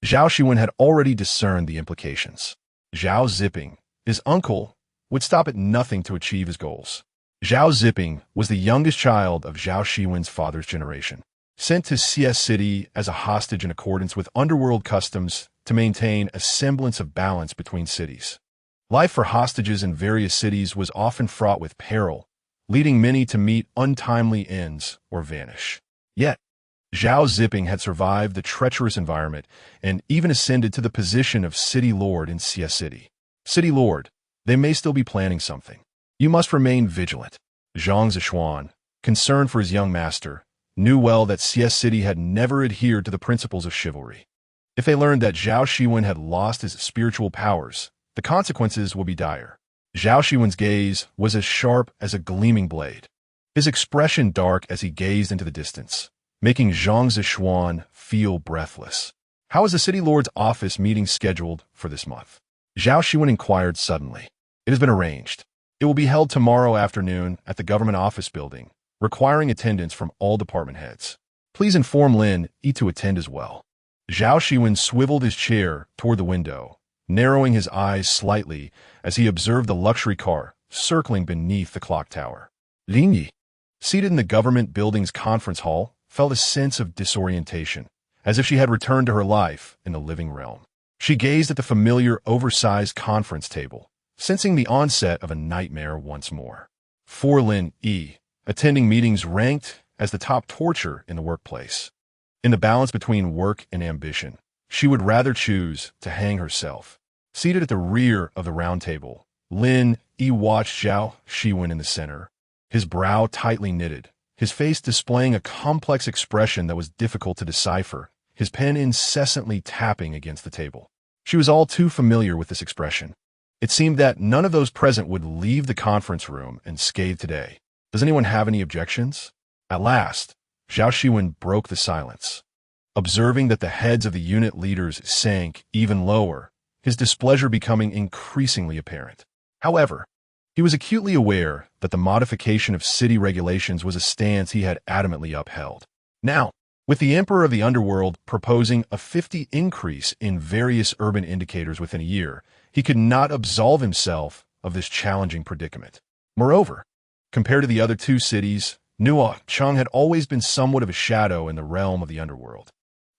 Zhao Xiwen had already discerned the implications. Zhao Ziping, his uncle, would stop at nothing to achieve his goals. Zhao Ziping was the youngest child of Zhao Xiwen's father's generation, sent to CS City as a hostage in accordance with underworld customs to maintain a semblance of balance between cities. Life for hostages in various cities was often fraught with peril, leading many to meet untimely ends or vanish. Yet, Zhao Ziping had survived the treacherous environment and even ascended to the position of City Lord in CS City. City Lord, they may still be planning something. You must remain vigilant. Zhang Zishuan, concerned for his young master, knew well that CS City had never adhered to the principles of chivalry. If they learned that Zhao Xiwen had lost his spiritual powers, the consequences would be dire. Zhao Xiwen's gaze was as sharp as a gleaming blade. his expression dark as he gazed into the distance, making Zhao Xiwen feel breathless. "How is the city lord's office meeting scheduled for this month?" Zhao Xiwen inquired suddenly. "It has been arranged. It will be held tomorrow afternoon at the government office building, requiring attendance from all department heads. Please inform Lin Yi to attend as well." Zhao Xiwen swiveled his chair toward the window, narrowing his eyes slightly as he observed the luxury car circling beneath the clock tower. Lin Yi, seated in the government building's conference hall, felt a sense of disorientation, as if she had returned to her life in the living realm. She gazed at the familiar, oversized conference table, sensing the onset of a nightmare once more. For Lin Yi, attending meetings ranked as the top torture in the workplace. In the balance between work and ambition, she would rather choose to hang herself. Seated at the rear of the round table, Lin Yi watched Zhao Xiwen in the center, his brow tightly knitted, his face displaying a complex expression that was difficult to decipher, his pen incessantly tapping against the table. She was all too familiar with this expression. It seemed that none of those present would leave the conference room unscathed today. "Does anyone have any objections?" At last, Zhao Xiwen broke the silence. Observing that the heads of the unit leaders sank even lower, his displeasure becoming increasingly apparent. However, he was acutely aware that the modification of city regulations was a stance he had adamantly upheld. Now, with the Emperor of the Underworld proposing a 50 increase in various urban indicators within a year, he could not absolve himself of this challenging predicament. Moreover, compared to the other two cities, Nuo Cheng had always been somewhat of a shadow in the realm of the Underworld.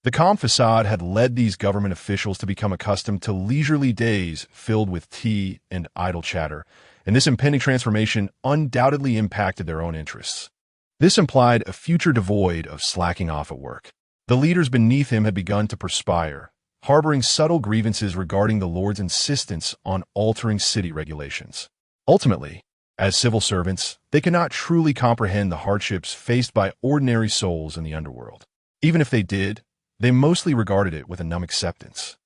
The calm facade had led these government officials to become accustomed to leisurely days filled with tea and idle chatter, and this impending transformation undoubtedly impacted their own interests. This implied a future devoid of slacking off at work. The leaders beneath him had begun to perspire, harboring subtle grievances regarding the Lord's insistence on altering city regulations. Ultimately, as civil servants, they could not truly comprehend the hardships faced by ordinary souls in the underworld. Even if they did, they mostly regarded it with a numb acceptance,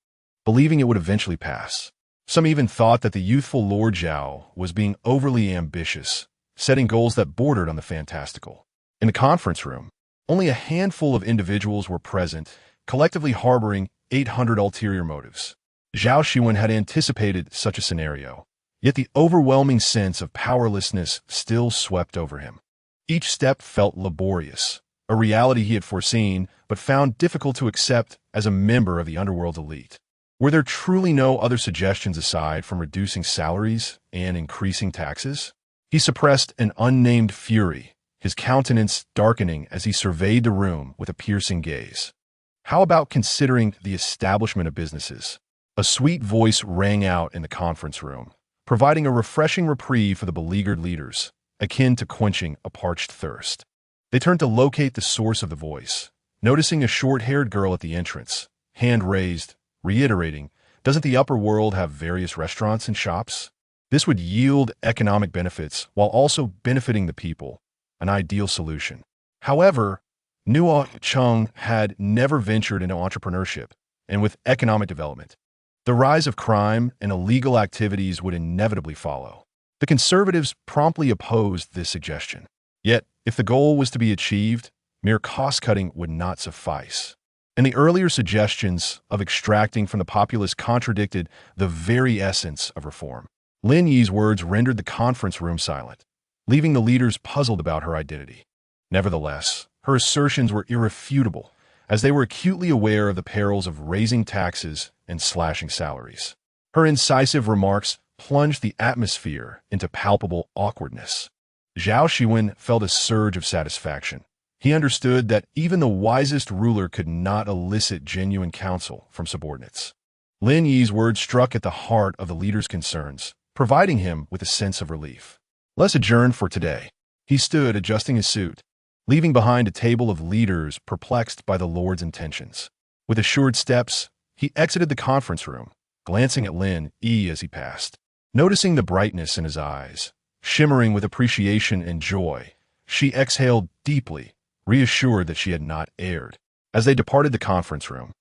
believing it would eventually pass. Some even thought that the youthful Lord Zhao was being overly ambitious, setting goals that bordered on the fantastical. In the conference room, only a handful of individuals were present, collectively harboring 800 ulterior motives. Zhao Xiwen had anticipated such a scenario, yet the overwhelming sense of powerlessness still swept over him. Each step felt laborious, a reality he had foreseen but found difficult to accept as a member of the underworld's elite. Were there truly no other suggestions aside from reducing salaries and increasing taxes? He suppressed an unnamed fury, his countenance darkening as he surveyed the room with a piercing gaze. How about considering the establishment of businesses? A sweet voice rang out in the conference room, providing a refreshing reprieve for the beleaguered leaders, akin to quenching a parched thirst. They turned to locate the source of the voice, noticing a short-haired girl at the entrance, hand raised, reiterating, "Doesn't the upper world have various restaurants and shops? This would yield economic benefits while also benefiting the people, an ideal solution." However, Nuo Cheng had never ventured into entrepreneurship, and with economic development, the rise of crime and illegal activities would inevitably follow. The conservatives promptly opposed this suggestion. Yet, if the goal was to be achieved, mere cost-cutting would not suffice. And the earlier suggestions of extracting from the populace contradicted the very essence of reform. Lin Yi's words rendered the conference room silent, leaving the leaders puzzled about her identity. Nevertheless, her assertions were irrefutable, as they were acutely aware of the perils of raising taxes and slashing salaries. Her incisive remarks plunged the atmosphere into palpable awkwardness. Zhao Xiwen felt a surge of satisfaction. He understood that even the wisest ruler could not elicit genuine counsel from subordinates. Lin Yi's words struck at the heart of the leader's concerns, providing him with a sense of relief. "Let's adjourn for today." He stood adjusting his suit, leaving behind a table of leaders perplexed by the Lord's intentions. With assured steps, he exited the conference room, glancing at Lin Yi as he passed. Noticing the brightness in his eyes, shimmering with appreciation and joy, she exhaled deeply, reassured that she had not erred. As they departed the conference room,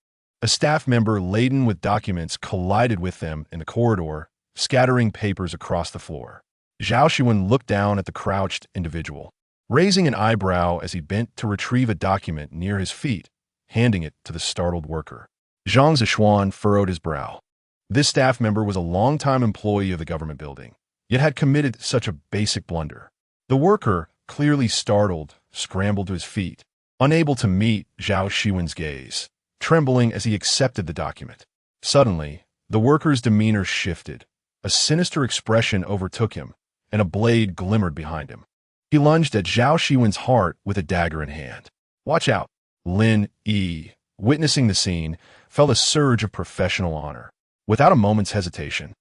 a staff member laden with documents collided with them in the corridor, scattering papers across the floor. Zhao Xiwen looked down at the crouched individual. raising an eyebrow as he bent to retrieve a document near his feet, handing it to the startled worker. Zhao Xiwen furrowed his brow. This staff member was a longtime employee of the government building, yet had committed such a basic blunder. The worker, clearly startled, scrambled to his feet, unable to meet Zhao Xiwen's gaze, trembling as he accepted the document. Suddenly, the worker's demeanor shifted. A sinister expression overtook him, and a blade glimmered behind him. He lunged at Zhao Xiwen's heart with a dagger in hand. "Watch out!" Lin Yi, witnessing the scene, felt a surge of professional honor. Without a moment's hesitation,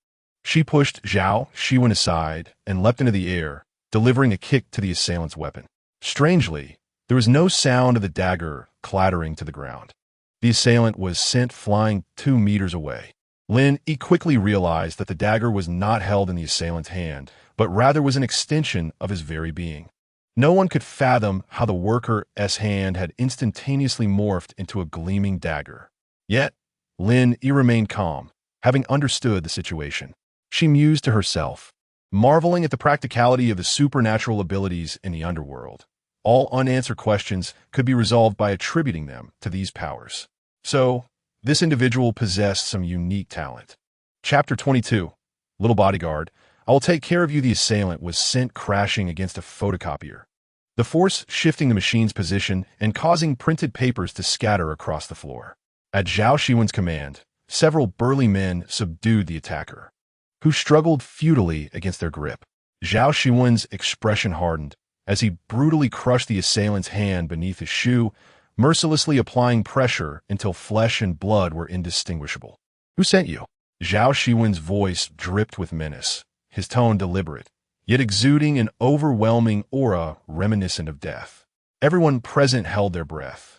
she pushed Zhao Xiwen aside and leapt into the air, delivering a kick to the assailant's weapon. Strangely, there was no sound of the dagger clattering to the ground. The assailant was sent flying 2 meters away. Lin Yi quickly realized that the dagger was not held in the assailant's hand, but rather was an extension of his very being. No one could fathom how the worker's hand had instantaneously morphed into a gleaming dagger. Yet, Lin Yi remained calm, having understood the situation. She mused to herself, marveling at the practicality of the supernatural abilities in the underworld. All unanswered questions could be resolved by attributing them to these powers. So, this individual possessed some unique talent. Chapter 22. Little bodyguard, I will take care of you. The assailant was sent crashing against a photocopier, the force shifting the machine's position and causing printed papers to scatter across the floor. At Zhao Xiwen's command, several burly men subdued the attacker, who struggled futilely against their grip. Zhao Xiwen's expression hardened as he brutally crushed the assailant's hand beneath his shoe, mercilessly applying pressure until flesh and blood were indistinguishable. "Who sent you?" Zhao Xiwen's voice dripped with menace, his tone deliberate, yet exuding an overwhelming aura reminiscent of death. Everyone present held their breath,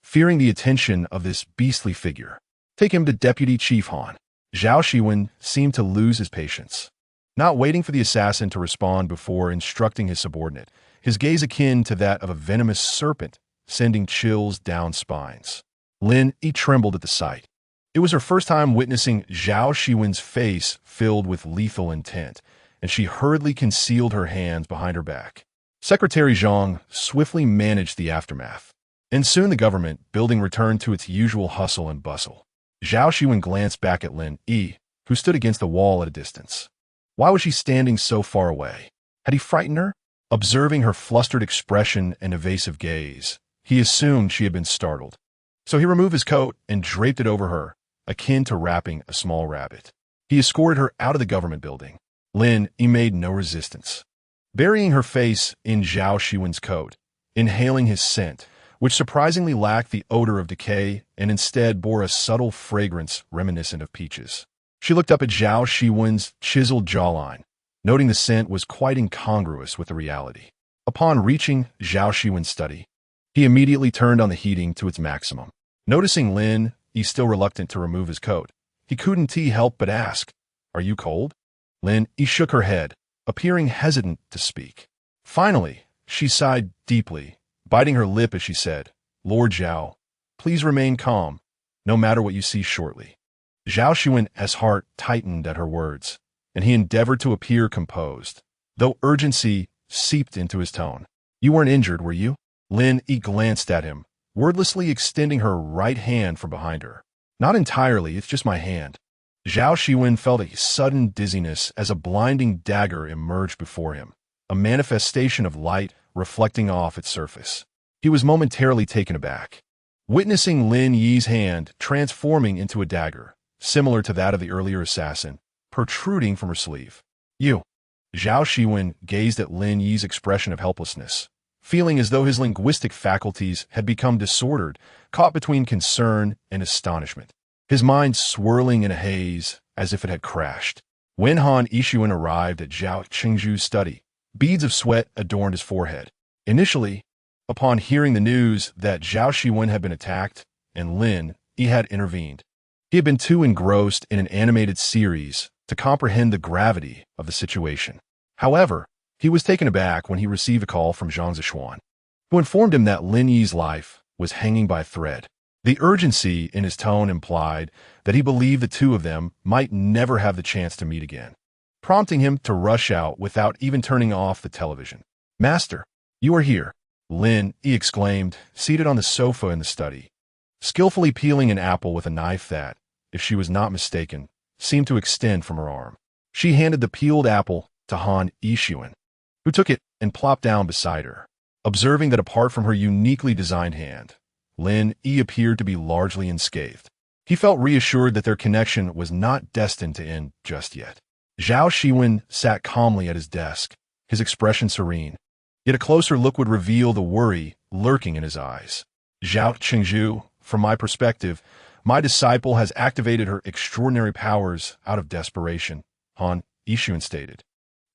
fearing the attention of this beastly figure. "Take him to Deputy Chief Han." Zhao Xiwen seemed to lose his patience, not waiting for the assassin to respond before instructing his subordinate, his gaze akin to that of a venomous serpent, sending chills down spines. Lin Yi trembled at the sight. It was her first time witnessing Zhao Xiwen's face filled with lethal intent, and she hurriedly concealed her hands behind her back. Secretary Zhang swiftly managed the aftermath, and soon the government building returned to its usual hustle and bustle. Zhao Xiwen glanced back at Lin Yi, who stood against the wall at a distance. Why was she standing so far away? Had he frightened her? Observing her flustered expression and evasive gaze, he assumed she had been startled. So he removed his coat and draped it over her, akin to wrapping a small rabbit. He escorted her out of the government building. Lin Yi made no resistance, burying her face in Zhao Xiwen's coat, inhaling his scent, which surprisingly lacked the odor of decay and instead bore a subtle fragrance reminiscent of peaches. She looked up at Zhao Xiwen's chiseled jawline, noting the scent was quite incongruous with the reality. Upon reaching Zhao Xiwen's study, he immediately turned on the heating to its maximum. Noticing Lin Yi still reluctant to remove his coat, he couldn't help but ask, "Are you cold?" Lin Yi shook her head, appearing hesitant to speak. Finally, she sighed deeply, biting her lip as she said, "Lord Zhao, please remain calm, no matter what you see shortly." Zhao Xiwen's heart tightened at her words, and he endeavored to appear composed, though urgency seeped into his tone. "You weren't injured, were you?" Lin Yi glanced at him, wordlessly extending her right hand from behind her. "Not entirely, it's just my hand." Zhao Xiwen felt a sudden dizziness as a blinding dagger emerged before him, a manifestation of light reflecting off its surface. He was momentarily taken aback, witnessing Lin Yi's hand transforming into a dagger, similar to that of the earlier assassin, protruding from her sleeve. "You." Zhao Xiwen gazed at Lin Yi's expression of helplessness, feeling as though his linguistic faculties had become disordered, caught between concern and astonishment, his mind swirling in a haze as if it had crashed. When Han Yixuan arrived at Zhao Qingzhu's study, beads of sweat adorned his forehead. Initially, upon hearing the news that Zhao Xiwen had been attacked and Lin Yi had intervened, he had been too engrossed in an animated series to comprehend the gravity of the situation. However, he was taken aback when he received a call from Zhao Xiwen, who informed him that Lin Yi's life was hanging by a thread. The urgency in his tone implied that he believed the two of them might never have the chance to meet again, prompting him to rush out without even turning off the television. "Master," You are here, Lin Yi exclaimed, seated on the sofa in the study, skillfully peeling an apple with a knife that, if she was not mistaken, seemed to extend from her arm. She handed the peeled apple to Han Xiwen, who took it and plopped down beside her. Observing that apart from her uniquely designed hand, Lin Yi appeared to be largely unscathed, he felt reassured that their connection was not destined to end just yet. Zhao Xiwen sat calmly at his desk, his expression serene, yet a closer look would reveal the worry lurking in his eyes. Zhao Chengzhu, from my perspective, my disciple has activated her extraordinary powers out of desperation, Han Xiwen stated.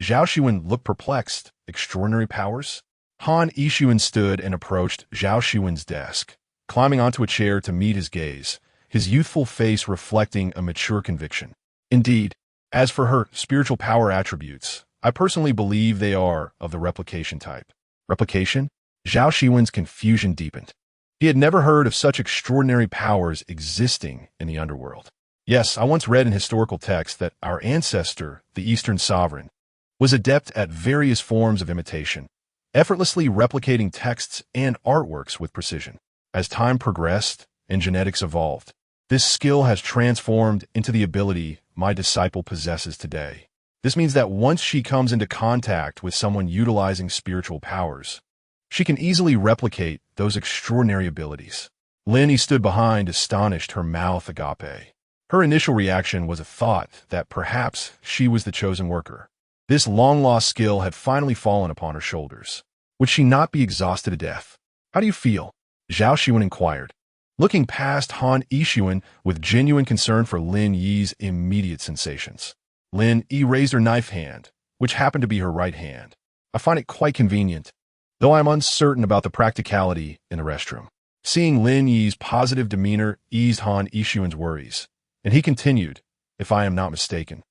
Zhao Xiwen looked perplexed. Extraordinary powers? Han Xiwen stood and approached Zhao Xiwen's desk, climbing onto a chair to meet his gaze, his youthful face reflecting a mature conviction. Indeed, as for her spiritual power attributes, I personally believe they are of the replication type. Replication? Zhao Xiwen's confusion deepened. He had never heard of such extraordinary powers existing in the underworld. Yes, I once read in historical texts that our ancestor, the Eastern Sovereign, was adept at various forms of imitation, effortlessly replicating texts and artworks with precision. As time progressed and genetics evolved, this skill has transformed into the ability my disciple possesses today. This means that once she comes into contact with someone utilizing spiritual powers, she can easily replicate those extraordinary abilities. Lin Yi stood behind, astonished, her mouth agape. Her initial reaction was a thought that perhaps she was the chosen worker. This long-lost skill had finally fallen upon her shoulders. Would she not be exhausted to death? How do you feel? Zhao Xiwen inquired, looking past Han Xiwen with genuine concern for Lin Yi's immediate sensations. Lin Yi raised her knife hand, which happened to be her right hand. I find it quite convenient, though I am uncertain about the practicality in the restroom. Seeing Lin Yi's positive demeanor eased Han Xiwen's worries, and he continued, if I am not mistaken,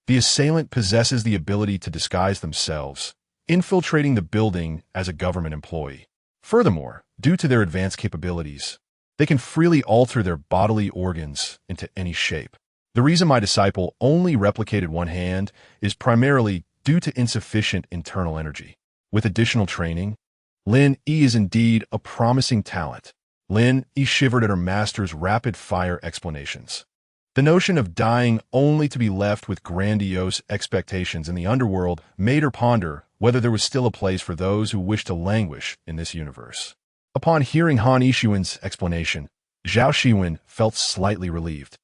the assailant possesses the ability to disguise themselves, infiltrating the building as a government employee. Furthermore, due to their advanced capabilities, they can freely alter their bodily organs into any shape. The reason my disciple only replicated one hand is primarily due to insufficient internal energy. With additional training, Lin Yi is indeed a promising talent. Lin Yi shivered at her master's rapid-fire explanations. The notion of dying only to be left with grandiose expectations in the underworld made her ponder whether there was still a place for those who wished to languish in this universe. Upon hearing Han Xiwen's explanation, Zhao Xiwen felt slightly relieved,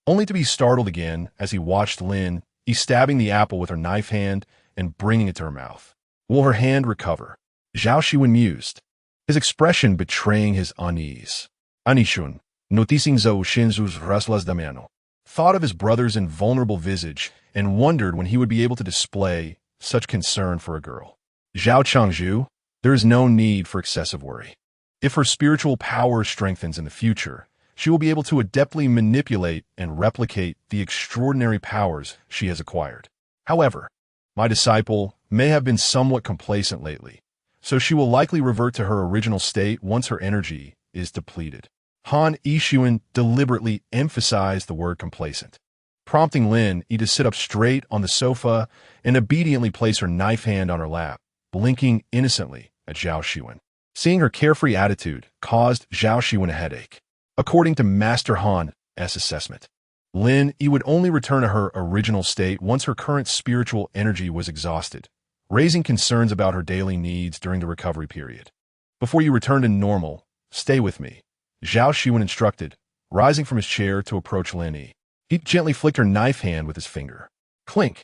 only to be startled again as he watched Lin Yi stabbing the apple with her knife hand and bringing it to her mouth. Will her hand recover? Zhao Xiwen mused, his expression betraying his unease. Anishun, noticing Zhao Shinzu's restless demeanor, thought of his brother's invulnerable visage and wondered when he would be able to display such concern for a girl. Zhao Chengzhu, there is no need for excessive worry. If her spiritual power strengthens in the future, she will be able to adeptly manipulate and replicate the extraordinary powers she has acquired. However, my disciple may have been somewhat complacent lately, so she will likely revert to her original state once her energy is depleted. Han Xiwen deliberately emphasized the word complacent, prompting Lin Yi to sit up straight on the sofa and obediently place her knife hand on her lap, blinking innocently at Zhao Xiwen. Seeing her carefree attitude caused Zhao Xiwen a headache. According to Master Han's assessment, Lin Yi would only return to her original state once her current spiritual energy was exhausted, raising concerns about her daily needs during the recovery period. Before you return to normal, stay with me, Zhao Xiwen instructed, rising from his chair to approach Lin Yi. He gently flicked her knife hand with his finger. Clink!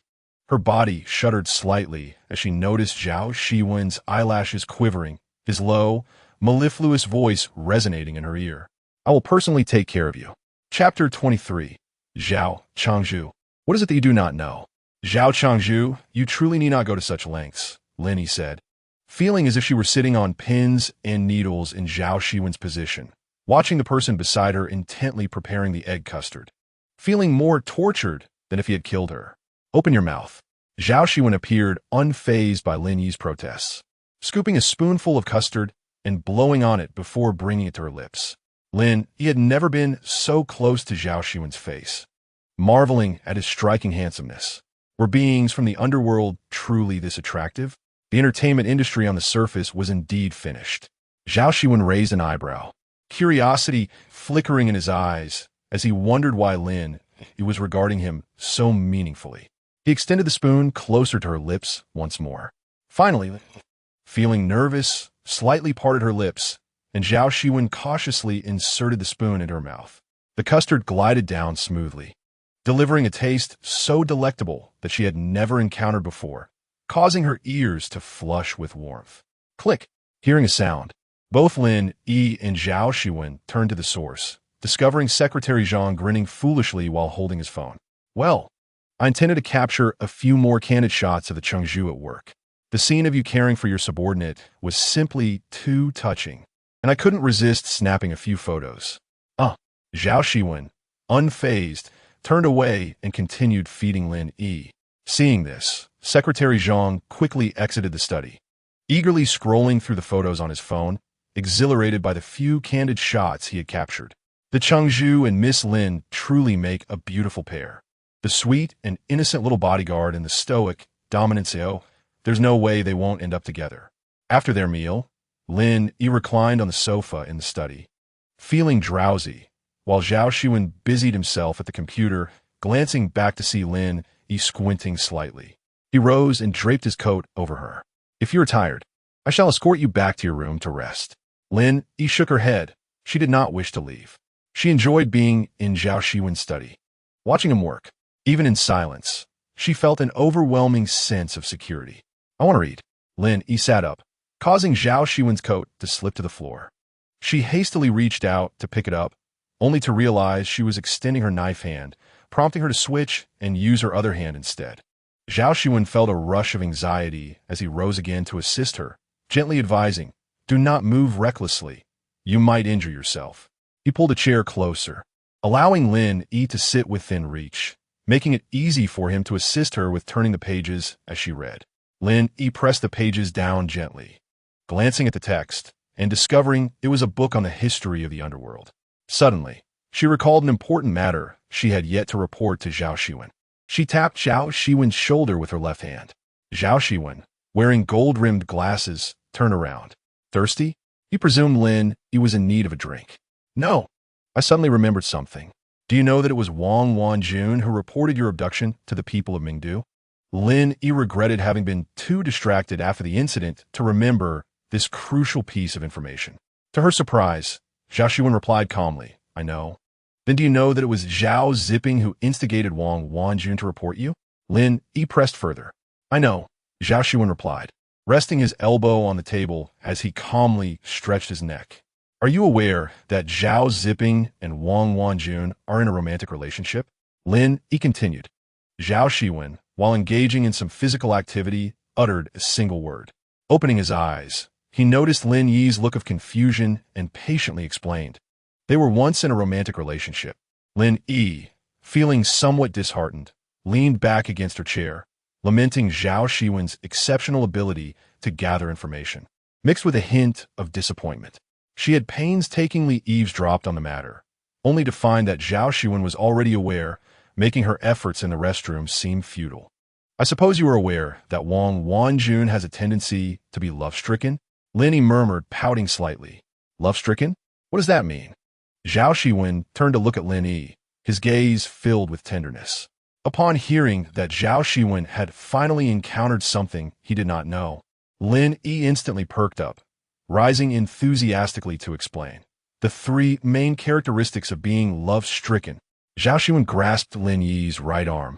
Her body shuddered slightly as she noticed Zhao Xiwen's eyelashes quivering, his low, mellifluous voice resonating in her ear. I will personally take care of you. Chapter 23. Zhao Chengzhu. What is it that you do not know? Zhao Chengzhu, you truly need not go to such lengths, Lin Yi said, feeling as if she were sitting on pins and needles in Zhao Xiwen's position, watching the person beside her intently preparing the egg custard, feeling more tortured than if he had killed her. Open your mouth. Zhao Xiwen appeared unfazed by Lin Yi's protests, scooping a spoonful of custard and blowing on it before bringing it to her lips. Lin Yi had never been so close to Zhao Xiwen's face, marveling at his striking handsomeness. Were beings from the underworld truly this attractive? The entertainment industry on the surface was indeed finished. Zhao Xiwen raised an eyebrow, curiosity flickering in his eyes as he wondered why Lin Yi was regarding him so meaningfully. He extended the spoon closer to her lips once more. Finally, feeling nervous, slightly parted her lips, and Zhao Xiwen cautiously inserted the spoon into her mouth. The custard glided down smoothly, delivering a taste so delectable that she had never encountered before, causing her ears to flush with warmth. Click! Hearing a sound, both Lin Yi and Zhao Xiwen turned to the source, discovering Secretary Zhang grinning foolishly while holding his phone. Well, I intended to capture a few more candid shots of the Chengzhu at work. The scene of you caring for your subordinate was simply too touching, and I couldn't resist snapping a few photos. Zhao Xiwen, unfazed, turned away and continued feeding Lin Yi. Seeing this, Secretary Zhang quickly exited the study, eagerly scrolling through the photos on his phone, exhilarated by the few candid shots he had captured. The Chengzhu and Miss Lin truly make a beautiful pair. The sweet and innocent little bodyguard and the stoic, dominant Xiao, there's no way they won't end up together. After their meal, Lin Yi reclined on the sofa in the study, feeling drowsy, while Zhao Xiwen busied himself at the computer, glancing back to see Lin Yi squinting slightly. He rose and draped his coat over her. If you are tired, I shall escort you back to your room to rest. Lin Yi shook her head. She did not wish to leave. She enjoyed being in Zhao Xiwen's study, watching him work. Even in silence, she felt an overwhelming sense of security. I want to read. Lin Yi sat up, causing Zhao Xiwen's coat to slip to the floor. She hastily reached out to pick it up, only to realize she was extending her knife hand, prompting her to switch and use her other hand instead. Zhao Xiwen felt a rush of anxiety as he rose again to assist her, gently advising, do not move recklessly. You might injure yourself. He pulled a chair closer, allowing Lin Yi to sit within reach, making it easy for him to assist her with turning the pages as she read. Lin Yi pressed the pages down gently, glancing at the text and discovering it was a book on the history of the Underworld. Suddenly, she recalled an important matter she had yet to report to Zhao Xiwen. She tapped Zhao Xiwen's shoulder with her left hand. Zhao Xiwen, wearing gold-rimmed glasses, turned around. Thirsty? He presumed Lin Yi was in need of a drink. No. I suddenly remembered something. Do you know that it was Wang Wanjun who reported your abduction to the people of Mingdu? Lin Yi regretted having been too distracted after the incident to remember this crucial piece of information. To her surprise, Zhao Xiwen replied calmly, I know. Then do you know that it was Zhao Zipping who instigated Wang Wanjun to report you? Lin Yi pressed further. I know, Zhao Xiwen replied, resting his elbow on the table as he calmly stretched his neck. Are you aware that Zhao Zipping and Wang Wanjun are in a romantic relationship? Lin Yi continued. Zhao Xiwen, while engaging in some physical activity, uttered a single word. Opening his eyes, he noticed Lin Yi's look of confusion and patiently explained. They were once in a romantic relationship. Lin Yi, feeling somewhat disheartened, leaned back against her chair, lamenting Zhao Xiwen's exceptional ability to gather information, mixed with a hint of disappointment. She had painstakingly eavesdropped on the matter, only to find that Zhao Xiwen was already aware, making her efforts in the restroom seem futile. I suppose you are aware that Wang Wanjun has a tendency to be love-stricken? Lin Yi murmured, pouting slightly. Love-stricken? What does that mean? Zhao Xiwen turned to look at Lin Yi, his gaze filled with tenderness. Upon hearing that Zhao Xiwen had finally encountered something he did not know, Lin Yi instantly perked up, rising enthusiastically to explain the three main characteristics of being love-stricken. Zhao Xiwen grasped Lin Yi's right arm,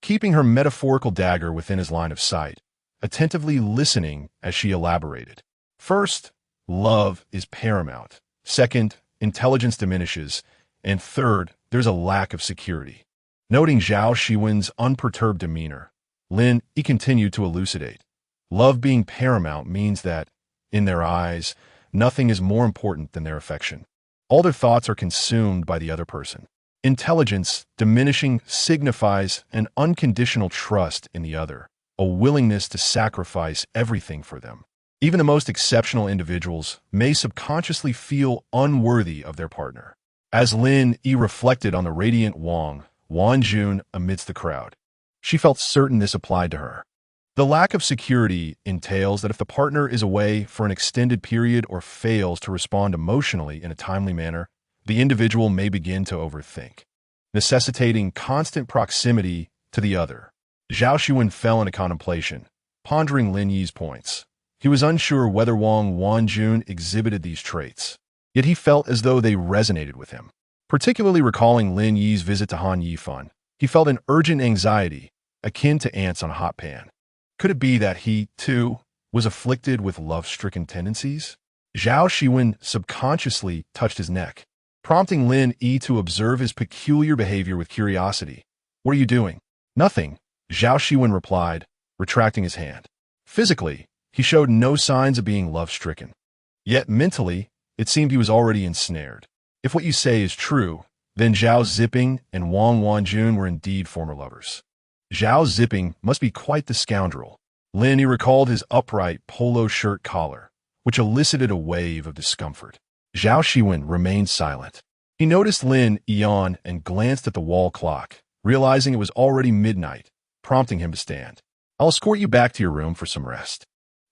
keeping her metaphorical dagger within his line of sight, attentively listening as she elaborated. First, love is paramount. Second, intelligence diminishes. And third, there's a lack of security. Noting Zhao Xiwen's unperturbed demeanor, Lin Yi continued to elucidate. Love being paramount means that, in their eyes, nothing is more important than their affection. All their thoughts are consumed by the other person. Intelligence diminishing signifies an unconditional trust in the other, a willingness to sacrifice everything for them. Even the most exceptional individuals may subconsciously feel unworthy of their partner. As Lin Yi reflected on the radiant Wang Wanjun amidst the crowd, she felt certain this applied to her. The lack of security entails that if the partner is away for an extended period or fails to respond emotionally in a timely manner, the individual may begin to overthink, necessitating constant proximity to the other. Zhao Xiwen fell into contemplation, pondering Lin Yi's points. He was unsure whether Wang Wanjun exhibited these traits, yet he felt as though they resonated with him. Particularly recalling Lin Yi's visit to Han Yifan, he felt an urgent anxiety, akin to ants on a hot pan. Could it be that he, too, was afflicted with love-stricken tendencies? Zhao Xiwen subconsciously touched his neck, prompting Lin Yi to observe his peculiar behavior with curiosity. "What are you doing?" "Nothing," Zhao Xiwen replied, retracting his hand. Physically, he showed no signs of being love-stricken. Yet mentally, it seemed he was already ensnared. If what you say is true, then Zhao Ziping and Wang Wanjun were indeed former lovers. Zhao Ziping must be quite the scoundrel. Lin Yi recalled his upright polo shirt collar, which elicited a wave of discomfort. Zhao Xiwen remained silent. He noticed Lin yawn and glanced at the wall clock, realizing it was already midnight, prompting him to stand. "I'll escort you back to your room for some rest."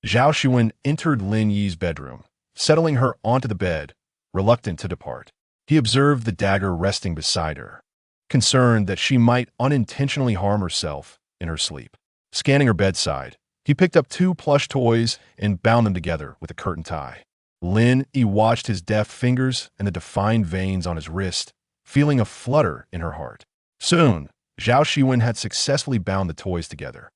Zhao Xiwen entered Lin Yi's bedroom, settling her onto the bed, reluctant to depart. He observed the dagger resting beside her, concerned that she might unintentionally harm herself in her sleep. Scanning her bedside, he picked up 2 plush toys and bound them together with a curtain tie. Lin Yi watched his deft fingers and the defined veins on his wrist, feeling a flutter in her heart. Soon, Zhao Xiwen had successfully bound the toys together,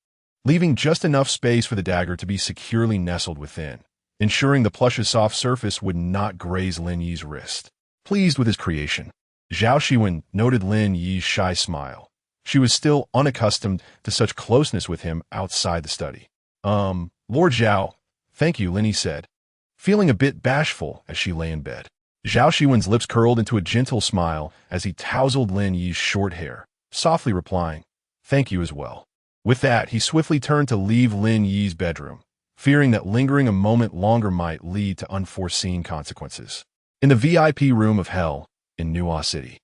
leaving just enough space for the dagger to be securely nestled within, ensuring the plush's soft surface would not graze Lin Yi's wrist. Pleased with his creation, Zhao Xiwen noted Lin Yi's shy smile. She was still unaccustomed to such closeness with him outside the study. Lord Zhao, thank you," Lin Yi said, feeling a bit bashful as she lay in bed. Zhao Xiwen's lips curled into a gentle smile as he tousled Lin Yi's short hair, softly replying, "Thank you as well." With that, he swiftly turned to leave Lin Yi's bedroom, fearing that lingering a moment longer might lead to unforeseen consequences. In the VIP room of hell, in Nuo City,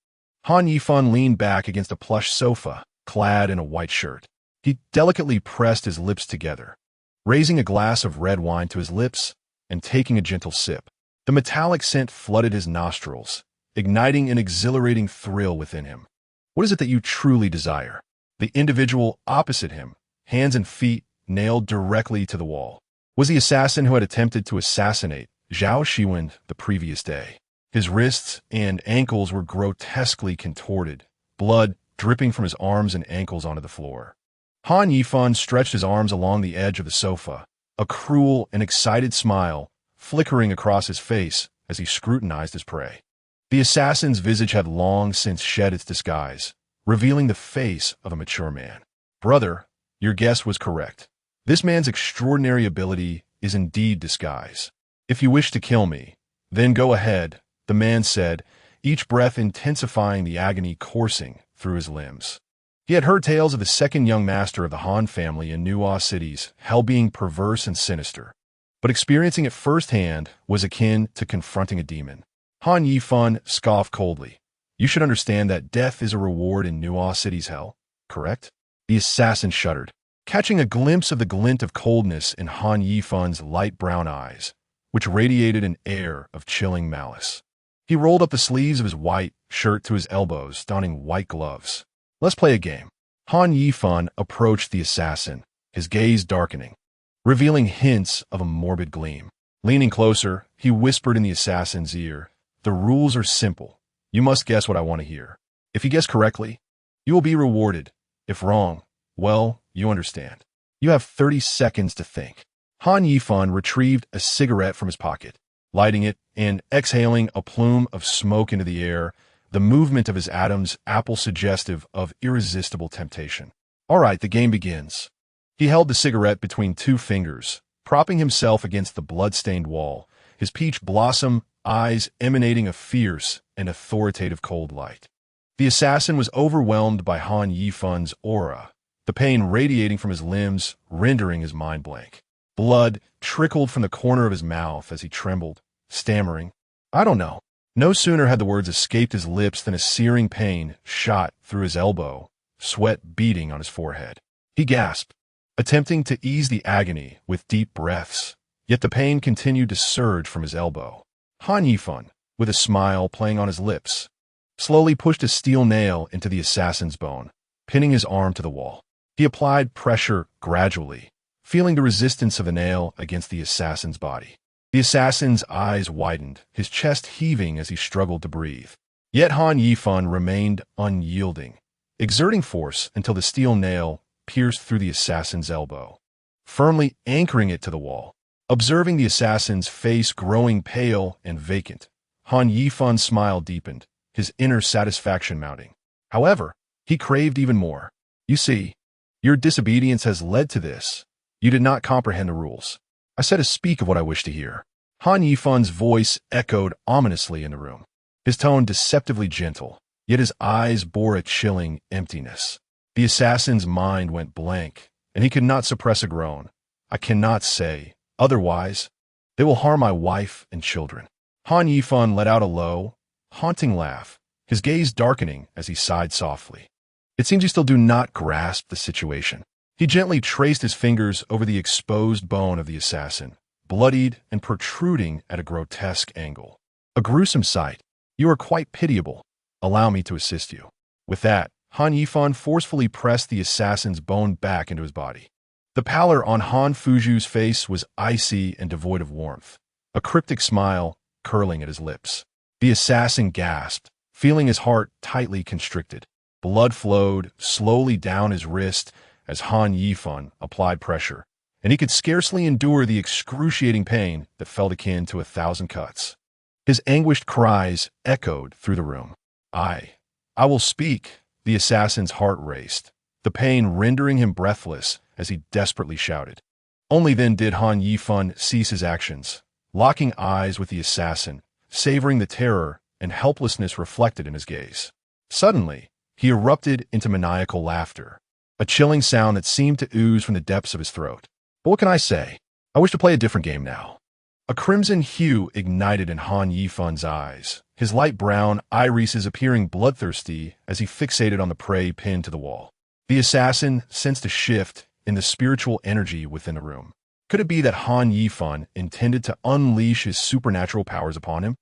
Han Yifan leaned back against a plush sofa, clad in a white shirt. He delicately pressed his lips together, raising a glass of red wine to his lips and taking a gentle sip. The metallic scent flooded his nostrils, igniting an exhilarating thrill within him. What is it that you truly desire? The individual opposite him, hands and feet nailed directly to the wall, was the assassin who had attempted to assassinate Zhao Xiwen the previous day. His wrists and ankles were grotesquely contorted, blood dripping from his arms and ankles onto the floor. Han Yifan stretched his arms along the edge of the sofa, a cruel and excited smile flickering across his face as he scrutinized his prey. The assassin's visage had long since shed its disguise, revealing the face of a mature man. "Brother, your guess was correct. This man's extraordinary ability is indeed disguise. If you wish to kill me, then go ahead," the man said, each breath intensifying the agony coursing through his limbs. He had heard tales of the second young master of the Han family in Nuo City's hell being perverse and sinister, but experiencing it firsthand was akin to confronting a demon. Han Yifan scoffed coldly. "You should understand that death is a reward in Nuo City's hell, correct?" The assassin shuddered, catching a glimpse of the glint of coldness in Han Yifan's light brown eyes, which radiated an air of chilling malice. He rolled up the sleeves of his white shirt to his elbows, donning white gloves. "Let's play a game." Han Yifan approached the assassin, his gaze darkening, revealing hints of a morbid gleam. Leaning closer, he whispered in the assassin's ear, "The rules are simple. You must guess what I want to hear. If you guess correctly, you will be rewarded. If wrong, well, you understand. You have 30 seconds to think." Han Yifan retrieved a cigarette from his pocket, lighting it and exhaling a plume of smoke into the air, the movement of his atoms apple suggestive of irresistible temptation. "All right, the game begins." He held the cigarette between 2 fingers, propping himself against the blood-stained wall, his peach blossom eyes emanating a fierce and authoritative cold light. The assassin was overwhelmed by Han Yifan's aura, the pain radiating from his limbs, rendering his mind blank. Blood trickled from the corner of his mouth as he trembled, stammering, "I don't know." No sooner had the words escaped his lips than a searing pain shot through his elbow, sweat beading on his forehead. He gasped, attempting to ease the agony with deep breaths. Yet the pain continued to surge from his elbow. Han Yifan, with a smile playing on his lips, slowly pushed a steel nail into the assassin's bone, pinning his arm to the wall. He applied pressure gradually, feeling the resistance of the nail against the assassin's body. The assassin's eyes widened, his chest heaving as he struggled to breathe. Yet Han Yifan remained unyielding, exerting force until the steel nail pierced through the assassin's elbow, firmly anchoring it to the wall. Observing the assassin's face growing pale and vacant, Han Yifan's smile deepened, his inner satisfaction mounting. However, he craved even more. You see, your disobedience has led to this. You did not comprehend the rules. I said to speak of what I wish to hear. Han Yifan's voice echoed ominously in the room, his tone deceptively gentle, yet his eyes bore a chilling emptiness. The assassin's mind went blank, and he could not suppress a groan. I cannot say, otherwise, they will harm my wife and children. Han Yifan let out a low, haunting laugh, his gaze darkening as he sighed softly. It seems you still do not grasp the situation. He gently traced his fingers over the exposed bone of the assassin, bloodied and protruding at a grotesque angle. A gruesome sight. You are quite pitiable. Allow me to assist you. With that, Han Yifan forcefully pressed the assassin's bone back into his body. The pallor on Han Fuju's face was icy and devoid of warmth, a cryptic smile curling at his lips. The assassin gasped, feeling his heart tightly constricted. Blood flowed slowly down his wrist as Han Yifan applied pressure, and he could scarcely endure the excruciating pain that felt akin to 1,000 cuts. His anguished cries echoed through the room. I will speak. The assassin's heart raced, the pain rendering him breathless as he desperately shouted. Only then did Han Yifan cease his actions, locking eyes with the assassin, savoring the terror and helplessness reflected in his gaze. Suddenly, he erupted into maniacal laughter, a chilling sound that seemed to ooze from the depths of his throat. But what can I say? I wish to play a different game now. A crimson hue ignited in Han Yifan's eyes, his light brown irises appearing bloodthirsty as he fixated on the prey pinned to the wall. The assassin sensed a shift in the spiritual energy within the room. Could it be that Han Yifan intended to unleash his supernatural powers upon him?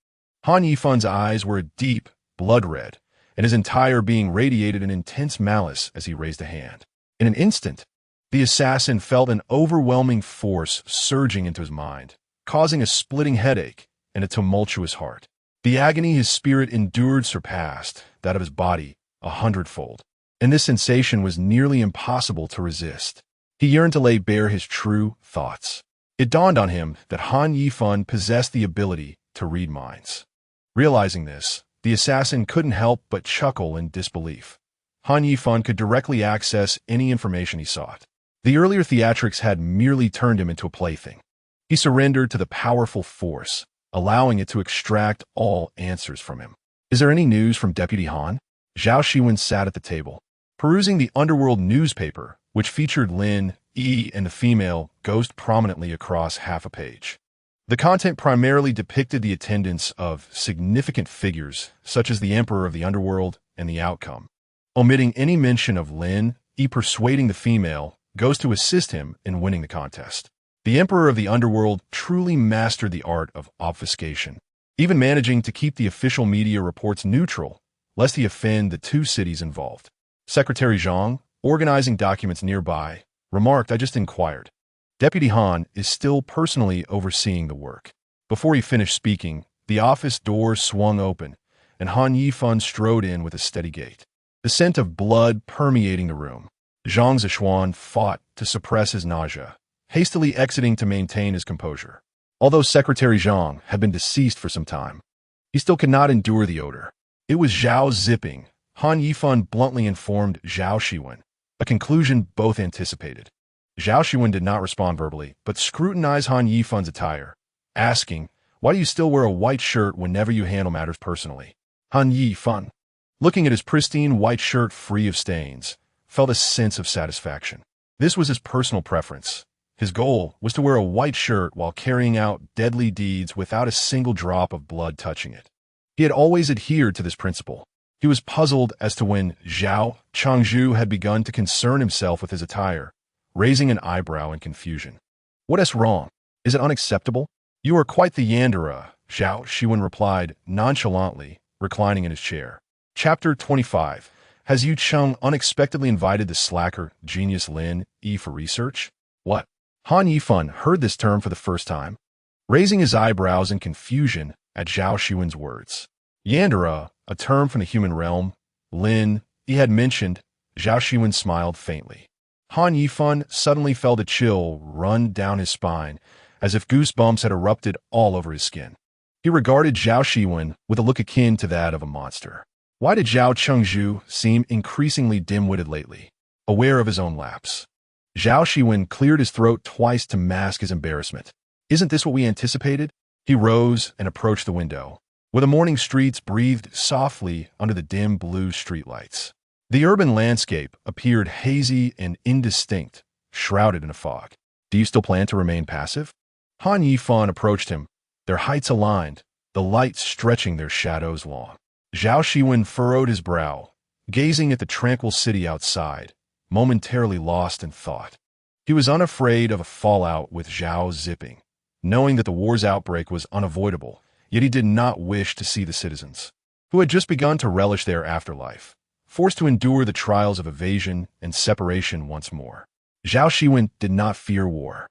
Han Yifan's eyes were a deep blood red, and his entire being radiated an intense malice as he raised a hand. In an instant, the assassin felt an overwhelming force surging into his mind, causing a splitting headache and a tumultuous heart. The agony his spirit endured surpassed that of his body 100-fold, and this sensation was nearly impossible to resist. He yearned to lay bare his true thoughts. It dawned on him that Han Yifan possessed the ability to read minds. Realizing this, the assassin couldn't help but chuckle in disbelief. Han Yifan could directly access any information he sought. The earlier theatrics had merely turned him into a plaything. He surrendered to the powerful force, allowing it to extract all answers from him. Is there any news from Deputy Han? Zhao Xiwen sat at the table, perusing the Underworld newspaper, which featured Lin Yi and the female ghost prominently across half a page. The content primarily depicted the attendance of significant figures, such as the Emperor of the Underworld and the outcome, omitting any mention of Lin Yi persuading the female ghost to assist him in winning the contest. The Emperor of the Underworld truly mastered the art of obfuscation, even managing to keep the official media reports neutral, lest he offend the two cities involved. Secretary Zhang, organizing documents nearby, remarked, I just inquired. Deputy Han is still personally overseeing the work. Before he finished speaking, the office door swung open, and Han Yifan strode in with a steady gait, the scent of blood permeating the room. Zhang Zishuan fought to suppress his nausea, hastily exiting to maintain his composure. Although Secretary Zhang had been deceased for some time, he still could not endure the odor. It was Zhao zipping, Han Yifan bluntly informed Zhao Xiwen, a conclusion both anticipated. Zhao Xiwen did not respond verbally, but scrutinized Han Yifan's attire, asking, why do you still wear a white shirt whenever you handle matters personally? Han Yifan, looking at his pristine white shirt free of stains, felt a sense of satisfaction. This was his personal preference. His goal was to wear a white shirt while carrying out deadly deeds without a single drop of blood touching it. He had always adhered to this principle. He was puzzled as to when Zhao Changzhu had begun to concern himself with his attire, raising an eyebrow in confusion. What is wrong? Is it unacceptable? You are quite the Yandere, Zhao Xiwen replied nonchalantly, reclining in his chair. Chapter 25. Has Yu Cheng unexpectedly invited the slacker, genius Lin Yi for research? What? Han Yifan heard this term for the first time, raising his eyebrows in confusion at Zhao Xiwen's words. Yandere, a term from the human realm, Lin Yi had mentioned. Zhao Xiwen smiled faintly. Han Yifan suddenly felt a chill run down his spine, as if goosebumps had erupted all over his skin. He regarded Zhao Xiwen with a look akin to that of a monster. Why did Zhao Chengzhu seem increasingly dim-witted lately, aware of his own lapse? Zhao Xiwen cleared his throat twice to mask his embarrassment. Isn't this what we anticipated? He rose and approached the window, where the morning streets breathed softly under the dim blue streetlights. The urban landscape appeared hazy and indistinct, shrouded in a fog. Do you still plan to remain passive? Han Yifan approached him, their heights aligned, the light stretching their shadows long. Zhao Xiwen furrowed his brow, gazing at the tranquil city outside, momentarily lost in thought. He was unafraid of a fallout with Zhao Ziping, knowing that the war's outbreak was unavoidable, yet he did not wish to see the citizens, who had just begun to relish their afterlife, forced to endure the trials of evasion and separation once more. Zhao Xiwen did not fear war,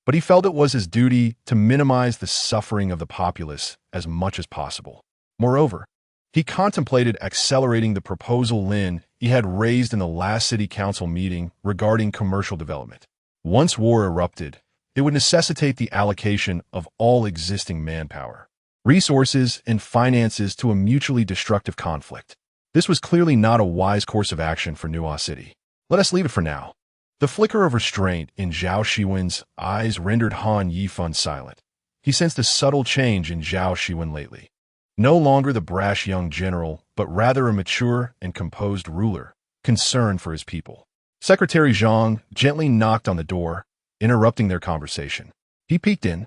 but he felt it was his duty to minimize the suffering of the populace as much as possible. Moreover, he contemplated accelerating the proposal Lin Yi had raised in the last city council meeting regarding commercial development. Once war erupted, it would necessitate the allocation of all existing manpower, resources, and finances to a mutually destructive conflict. This was clearly not a wise course of action for Nuo City. Let us leave it for now. The flicker of restraint in Zhao Xiwen's eyes rendered Han Yifan silent. He sensed a subtle change in Zhao Xiwen lately. No longer the brash young general, but rather a mature and composed ruler, concerned for his people. Secretary Zhang gently knocked on the door, interrupting their conversation. He peeked in,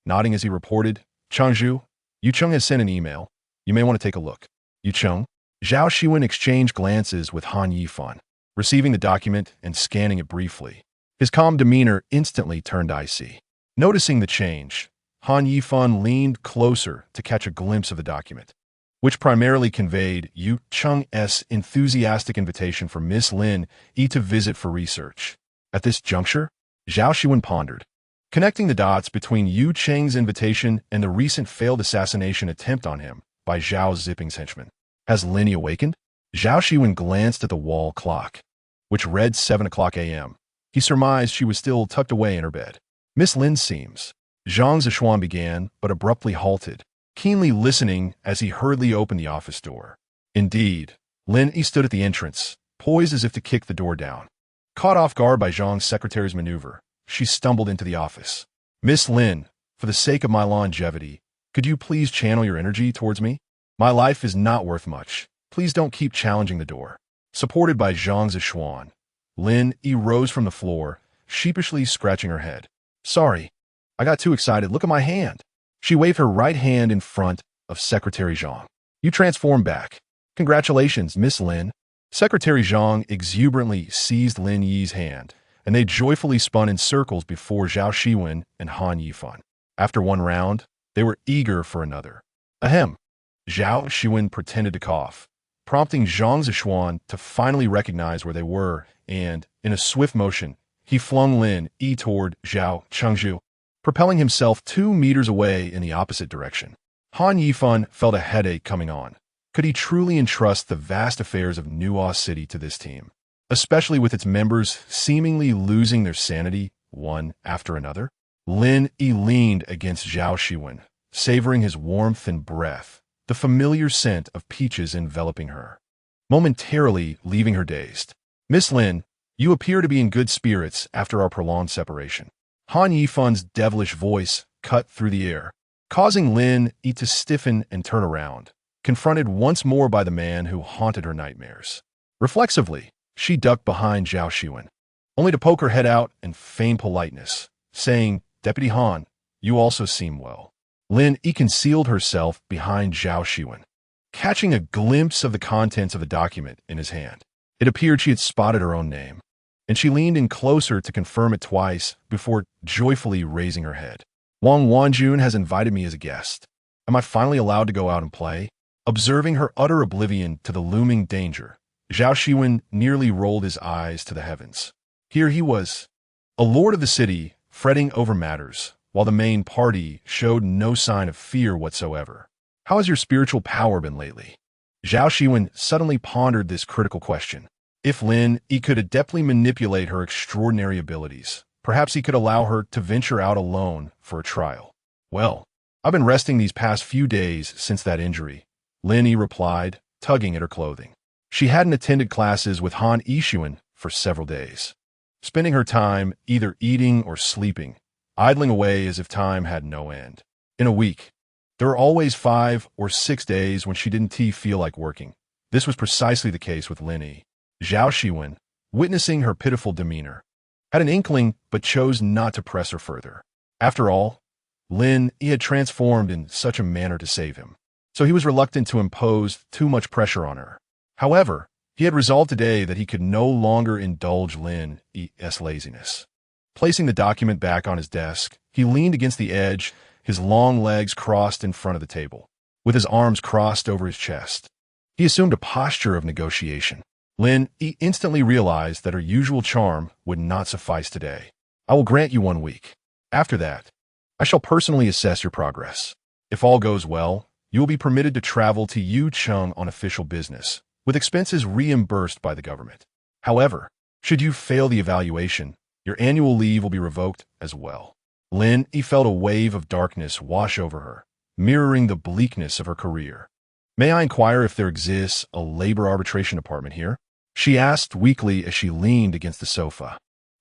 nodding as he reported, Chengzhu, Yu Cheng has sent an email. You may want to take a look. Yu Cheng? Zhao Xiwen exchanged glances with Han Yifan, receiving the document and scanning it briefly. His calm demeanor instantly turned icy. Noticing the change, Han Yifan leaned closer to catch a glimpse of the document, which primarily conveyed Yu Cheng's enthusiastic invitation for Miss Lin Yi to visit for research. At this juncture, Zhao Xiwen pondered, connecting the dots between Yu Cheng's invitation and the recent failed assassination attempt on him by Zhao Ziping's henchman. Has Lin Yi awakened? Zhao Xiwen glanced at the wall clock, which read 7 o'clock a.m. He surmised she was still tucked away in her bed. Miss Lin seems. Zhang Zishuan began, but abruptly halted, keenly listening as he hurriedly opened the office door. Indeed, Lin Yi stood at the entrance, poised as if to kick the door down. Caught off guard by Zhang's secretary's maneuver, she stumbled into the office. Miss Lin, for the sake of my longevity, could you please channel your energy towards me? My life is not worth much. Please don't keep challenging the door. Supported by Zhang Zishuan, Lin Yi rose from the floor, sheepishly scratching her head. Sorry, I got too excited. Look at my hand. She waved her right hand in front of Secretary Zhang. You transformed back. Congratulations, Miss Lin. Secretary Zhang exuberantly seized Lin Yi's hand, and they joyfully spun in circles before Zhao Xiwen and Han Yifan. After one round, they were eager for another. Ahem. Zhao Xiwen pretended to cough, prompting Zhang Zishuan to finally recognize where they were, and, in a swift motion, he flung Lin Yi toward Zhao Chengzhu, propelling himself 2 meters away in the opposite direction. Han Yifan felt a headache coming on. Could he truly entrust the vast affairs of Nuo City to this team, especially with its members seemingly losing their sanity one after another? Lin Yi leaned against Zhao Xiwen, savoring his warmth and breath, the familiar scent of peaches enveloping her, momentarily leaving her dazed. Miss Lin, you appear to be in good spirits after our prolonged separation. Han Yifan's devilish voice cut through the air, causing Lin Yi to stiffen and turn around, confronted once more by the man who haunted her nightmares. Reflexively, she ducked behind Zhao Xiwen, only to poke her head out and feign politeness, saying, Deputy Han, you also seem well. Lin Yi concealed herself behind Zhao Xiwen, catching a glimpse of the contents of the document in his hand. It appeared she had spotted her own name. and she leaned in closer to confirm it twice before joyfully raising her head. Wang Wanjun has invited me as a guest. Am I finally allowed to go out and play? Observing her utter oblivion to the looming danger, Zhao Xiwen nearly rolled his eyes to the heavens. Here he was, a lord of the city, fretting over matters, while the main party showed no sign of fear whatsoever. How has your spiritual power been lately? Zhao Xiwen suddenly pondered this critical question. If Lin Yi could adeptly manipulate her extraordinary abilities, perhaps he could allow her to venture out alone for a trial. Well, I've been resting these past few days since that injury, Lin Yi replied, tugging at her clothing. She hadn't attended classes with Han Yixuan for several days, spending her time either eating or sleeping, idling away as if time had no end. In a week, there were always 5 or 6 days when she didn't feel like working. This was precisely the case with Lin Yi. Zhao Xiwen, witnessing her pitiful demeanor, had an inkling but chose not to press her further. After all, Lin Yi had transformed in such a manner to save him, so he was reluctant to impose too much pressure on her. However, he had resolved today that he could no longer indulge Lin Yi's laziness. Placing the document back on his desk, he leaned against the edge, his long legs crossed in front of the table, with his arms crossed over his chest. He assumed a posture of negotiation. Lin Yi instantly realized that her usual charm would not suffice today. I will grant you 1 week. After that, I shall personally assess your progress. If all goes well, you will be permitted to travel to Yucheng on official business, with expenses reimbursed by the government. However, should you fail the evaluation, your annual leave will be revoked as well. Lin Yi felt a wave of darkness wash over her, mirroring the bleakness of her career. May I inquire if there exists a labor arbitration department here? She asked weakly as she leaned against the sofa.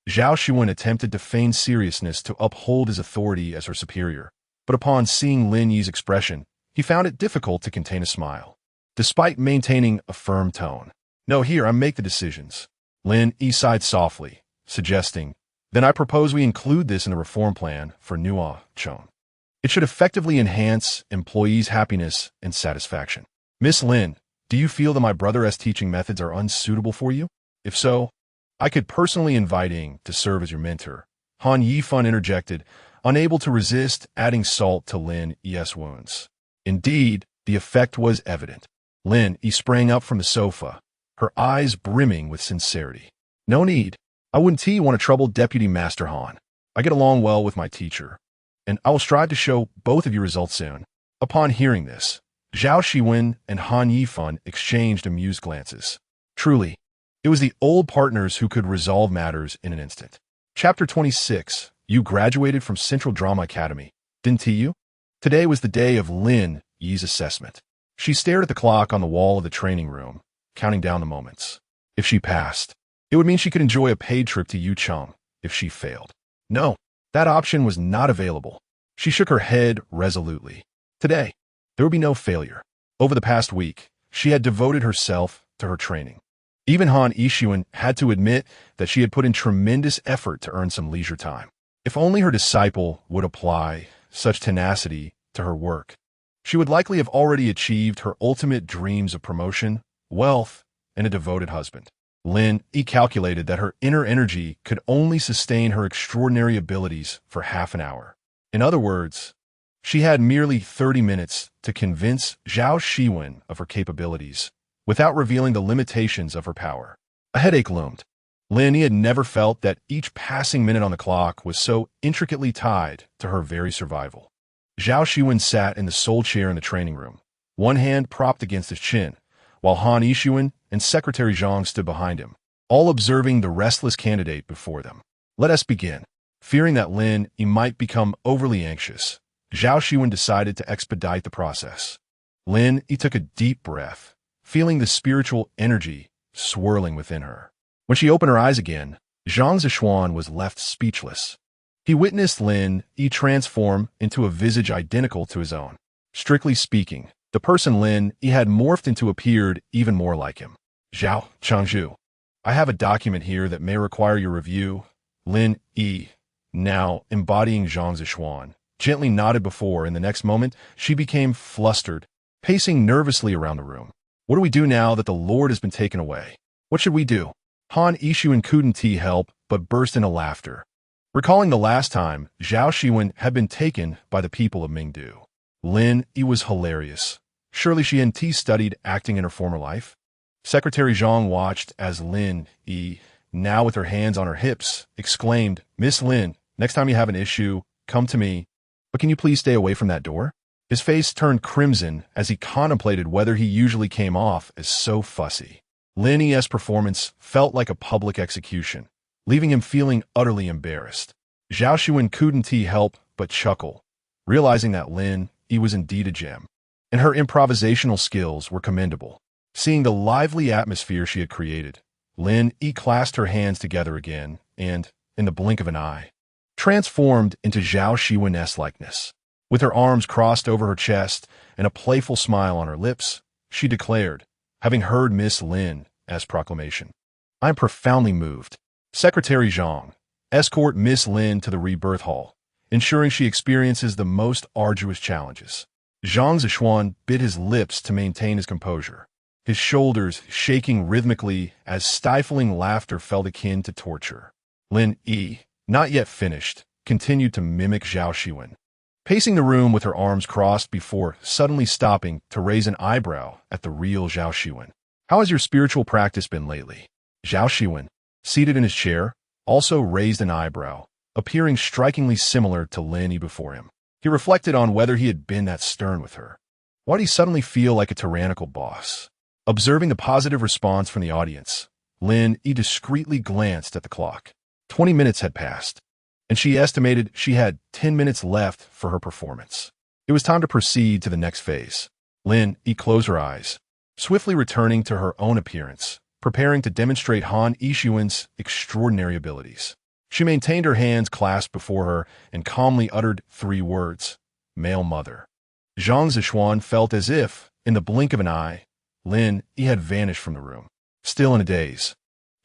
Zhao Xiwen attempted to feign seriousness to uphold his authority as her superior, but upon seeing Lin Yi's expression, he found it difficult to contain a smile. Despite maintaining a firm tone, "No, here, I make the decisions." Lin Yi sighed softly, suggesting, "Then I propose we include this in the reform plan for Nuo Cheng. It should effectively enhance employees' happiness and satisfaction." Miss Lin, do you feel that my brother's teaching methods are unsuitable for you? If so, I could personally invite Ying to serve as your mentor. Han Yifan interjected, unable to resist adding salt to Lin Yi's wounds. Indeed, the effect was evident. Lin Yi sprang up from the sofa, her eyes brimming with sincerity. "No need. I wouldn't want to trouble Deputy Master Han. I get along well with my teacher, and I will strive to show both of you results soon." Upon hearing this, Zhao Xiwen and Han Yifan exchanged amused glances. Truly, it was the old partners who could resolve matters in an instant. Chapter 26. You graduated from Central Drama Academy, didn't you? Today was the day of Lin Yi's assessment. She stared at the clock on the wall of the training room, counting down the moments. If she passed, it would mean she could enjoy a paid trip to Yucheng. If she failed, no, that option was not available. She shook her head resolutely. Today, there would be no failure. Over the past week, she had devoted herself to her training. Even Han Yixuan had to admit that she had put in tremendous effort to earn some leisure time. If only her disciple would apply such tenacity to her work, she would likely have already achieved her ultimate dreams of promotion, wealth, and a devoted husband. Lin Yi calculated that her inner energy could only sustain her extraordinary abilities for half an hour. In other words, she had merely 30 minutes to convince Zhao Xiwen of her capabilities, without revealing the limitations of her power. A headache loomed. Lin Yi had never felt that each passing minute on the clock was so intricately tied to her very survival. Zhao Xiwen sat in the sole chair in the training room, one hand propped against his chin, while Han Yixuan and Secretary Zhang stood behind him, all observing the restless candidate before them. Let us begin. Fearing that Lin Yi might become overly anxious, Zhao Xiwen decided to expedite the process. Lin Yi took a deep breath, feeling the spiritual energy swirling within her. When she opened her eyes again, Zhang Zishuan was left speechless. He witnessed Lin Yi transform into a visage identical to his own. Strictly speaking, the person Lin Yi had morphed into appeared even more like him. "Zhao Changzhu, I have a document here that may require your review." Lin Yi, now embodying Zhang Zishuan, gently nodded before, and the next moment, she became flustered, pacing nervously around the room. "What do we do now that the Lord has been taken away? What should we do?" Han Yixuan couldn't help but burst into laughter, recalling the last time Zhao Xiwen had been taken by the people of Mingdu. Lin Yi was hilarious. Surely she hadn't studied acting in her former life? Secretary Zhang watched as Lin Yi, now with her hands on her hips, exclaimed, "Miss Lin, next time you have an issue, come to me. But can you please stay away from that door?" His face turned crimson as he contemplated whether he usually came off as so fussy. Lin Yi's performance felt like a public execution, leaving him feeling utterly embarrassed. Zhao Xiwen couldn't help but chuckle, realizing that Lin Yi was indeed a gem, and her improvisational skills were commendable. Seeing the lively atmosphere she had created, Lin Yi clasped her hands together again and, in the blink of an eye, transformed into Zhao Xiwen's likeness. With her arms crossed over her chest and a playful smile on her lips, she declared, having heard Miss Lin as proclamation, "I am profoundly moved. Secretary Zhang, escort Miss Lin to the rebirth hall, ensuring she experiences the most arduous challenges." Zhang Zishuan bit his lips to maintain his composure, his shoulders shaking rhythmically as stifling laughter felt akin to torture. Lin Yi, not yet finished, continued to mimic Zhao Xiwen, pacing the room with her arms crossed before suddenly stopping to raise an eyebrow at the real Zhao Xiwen. "How has your spiritual practice been lately?" Zhao Xiwen, seated in his chair, also raised an eyebrow, appearing strikingly similar to Lin Yi before him. He reflected on whether he had been that stern with her. Why did he suddenly feel like a tyrannical boss? Observing the positive response from the audience, Lin Yi discreetly glanced at the clock. 20 minutes had passed, and she estimated she had 10 minutes left for her performance. It was time to proceed to the next phase. Lin Yi closed her eyes, swiftly returning to her own appearance, preparing to demonstrate Han Yixuan's extraordinary abilities. She maintained her hands clasped before her and calmly uttered 3 words, "Male mother." Zhang Zishuan felt as if, in the blink of an eye, Lin Yi had vanished from the room. Still in a daze,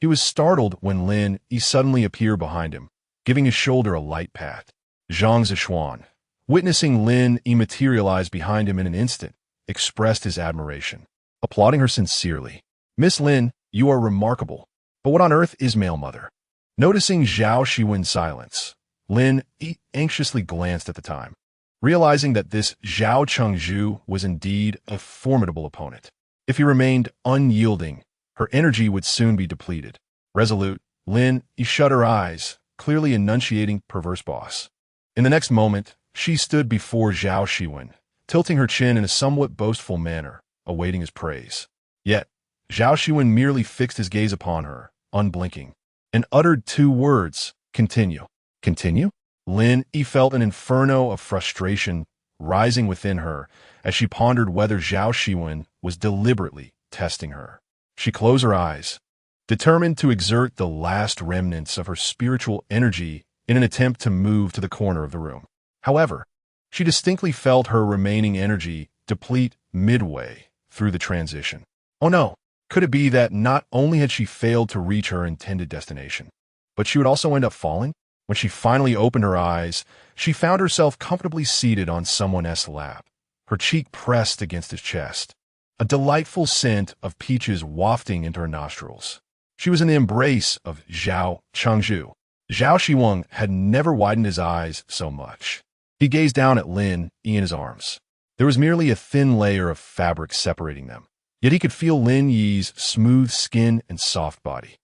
he was startled when Lin Yi suddenly appeared behind him, giving his shoulder a light pat. Zhang Zishuan, witnessing Lin Yi materialize behind him in an instant, expressed his admiration, applauding her sincerely. "Miss Lin, you are remarkable. But what on earth is male mother?" Noticing Zhao Xiwen's silence, Lin Yi anxiously glanced at the time, realizing that this Zhao Chengzhu was indeed a formidable opponent. If he remained unyielding, her energy would soon be depleted. Resolute, Lin Yi shut her eyes, clearly enunciating perverse boss. In the next moment, she stood before Zhao Xiwen, tilting her chin in a somewhat boastful manner, awaiting his praise. Yet, Zhao Xiwen merely fixed his gaze upon her, unblinking, and uttered 2 words, "Continue." "Continue?" Lin Yi felt an inferno of frustration rising within her as she pondered whether Zhao Xiwen was deliberately testing her. She closed her eyes, determined to exert the last remnants of her spiritual energy in an attempt to move to the corner of the room. However, she distinctly felt her remaining energy deplete midway through the transition. Oh no! Could it be that not only had she failed to reach her intended destination, but she would also end up falling? When she finally opened her eyes, she found herself comfortably seated on someone else's lap, her cheek pressed against his chest, a delightful scent of peaches wafting into her nostrils. She was in the embrace of Zhao Chengzhu. Zhao Xiwen had never widened his eyes so much. He gazed down at Lin Yi in his arms. There was merely a thin layer of fabric separating them, yet he could feel Lin Yi's smooth skin and soft body.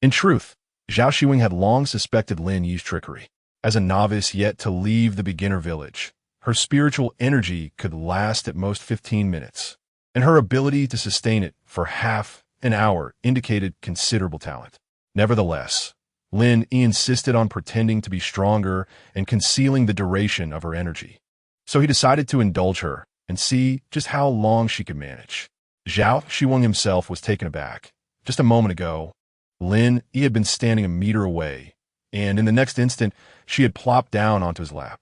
In truth, Zhao Xiwen had long suspected Lin Yi's trickery. As a novice yet to leave the beginner village, her spiritual energy could last at most 15 minutes, and her ability to sustain it for half an hour indicated considerable talent. Nevertheless, Lin Yi insisted on pretending to be stronger and concealing the duration of her energy. So he decided to indulge her and see just how long she could manage. Zhao Xiwen himself was taken aback. Just a moment ago, Lin Yi had been standing a meter away, and in the next instant, she had plopped down onto his lap.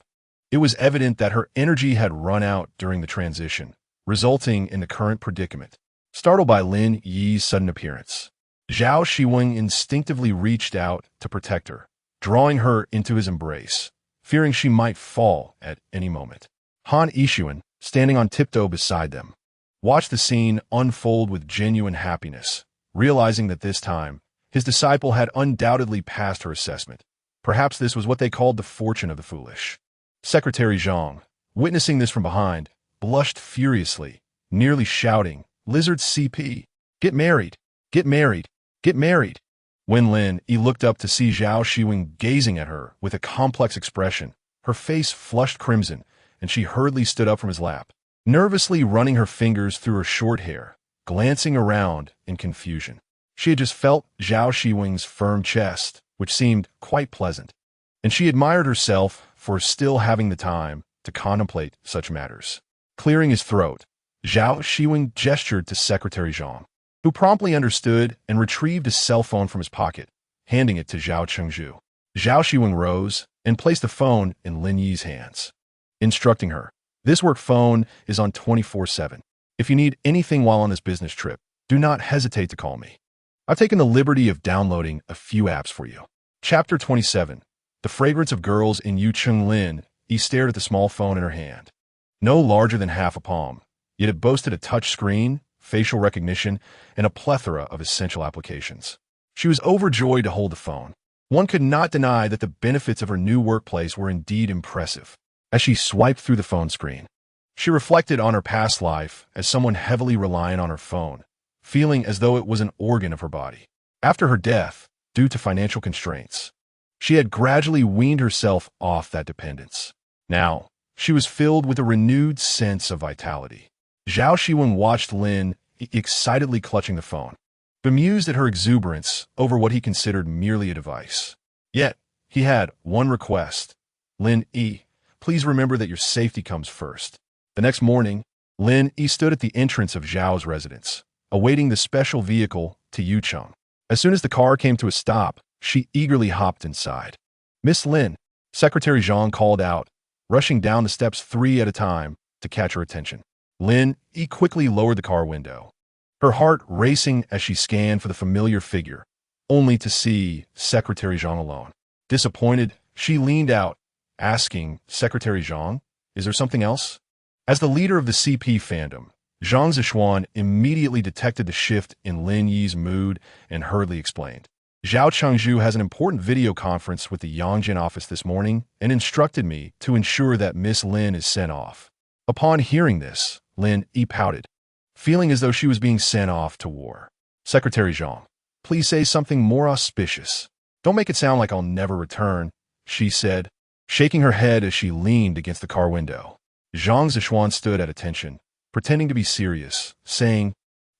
It was evident that her energy had run out during the transition, resulting in the current predicament. Startled by Lin Yi's sudden appearance, Zhao Xiwen instinctively reached out to protect her, drawing her into his embrace, fearing she might fall at any moment. Han Yixuan, standing on tiptoe beside them, watched the scene unfold with genuine happiness, realizing that this time, His disciple had undoubtedly passed her assessment. Perhaps this was what they called the fortune of the foolish. Secretary Zhang, witnessing this from behind, blushed furiously, nearly shouting, "Lizard CP! Get married! Get married! Get married!" When Lin Yi looked up to see Zhao Xiwen gazing at her with a complex expression, her face flushed crimson, and she hurriedly stood up from his lap, nervously running her fingers through her short hair, glancing around in confusion. She had just felt Zhao Xiwen's firm chest, which seemed quite pleasant, and she admired herself for still having the time to contemplate such matters. Clearing his throat, Zhao Xiwen gestured to Secretary Zhang, who promptly understood and retrieved his cell phone from his pocket, handing it to Zhao Chengzhu. Zhao Xiwen rose and placed the phone in Lin Yi's hands, instructing her, "This work phone is on 24/7. If you need anything while on this business trip, do not hesitate to call me. I've taken the liberty of downloading a few apps for you." Chapter 27. The fragrance of girls in Nuo Cheng.Lin Yi stared at the small phone in her hand. No larger than half a palm, yet it boasted a touch screen, facial recognition, and a plethora of essential applications. She was overjoyed to hold the phone. One could not deny that the benefits of her new workplace were indeed impressive. As she swiped through the phone screen, she reflected on her past life as someone heavily reliant on her phone, feeling as though it was an organ of her body. After her death, due to financial constraints, she had gradually weaned herself off that dependence. Now, she was filled with a renewed sense of vitality. Zhao Xiwen watched Lin excitedly clutching the phone, bemused at her exuberance over what he considered merely a device. Yet, he had one request. "Lin Yi, please remember that your safety comes first." The next morning, Lin Yi stood at the entrance of Zhao's residence, awaiting the special vehicle to Yucheng. As soon as the car came to a stop, she eagerly hopped inside. "Miss Lin," Secretary Zhang called out, rushing down the steps 3 at a time to catch her attention. Lin Yi quickly lowered the car window, her heart racing as she scanned for the familiar figure, only to see Secretary Zhang alone. Disappointed, she leaned out, asking, "Secretary Zhang, is there something else?" As the leader of the CP fandom, Zhang Zishuan immediately detected the shift in Lin Yi's mood and hurriedly explained. "Zhao Chengzhu has an important video conference with the Yangjin office this morning and instructed me to ensure that Miss Lin is sent off." Upon hearing this, Lin Yi pouted, feeling as though she was being sent off to war. "Secretary Zhang, please say something more auspicious. Don't make it sound like I'll never return," she said, shaking her head as she leaned against the car window. Zhang Zishuan stood at attention, pretending to be serious, saying,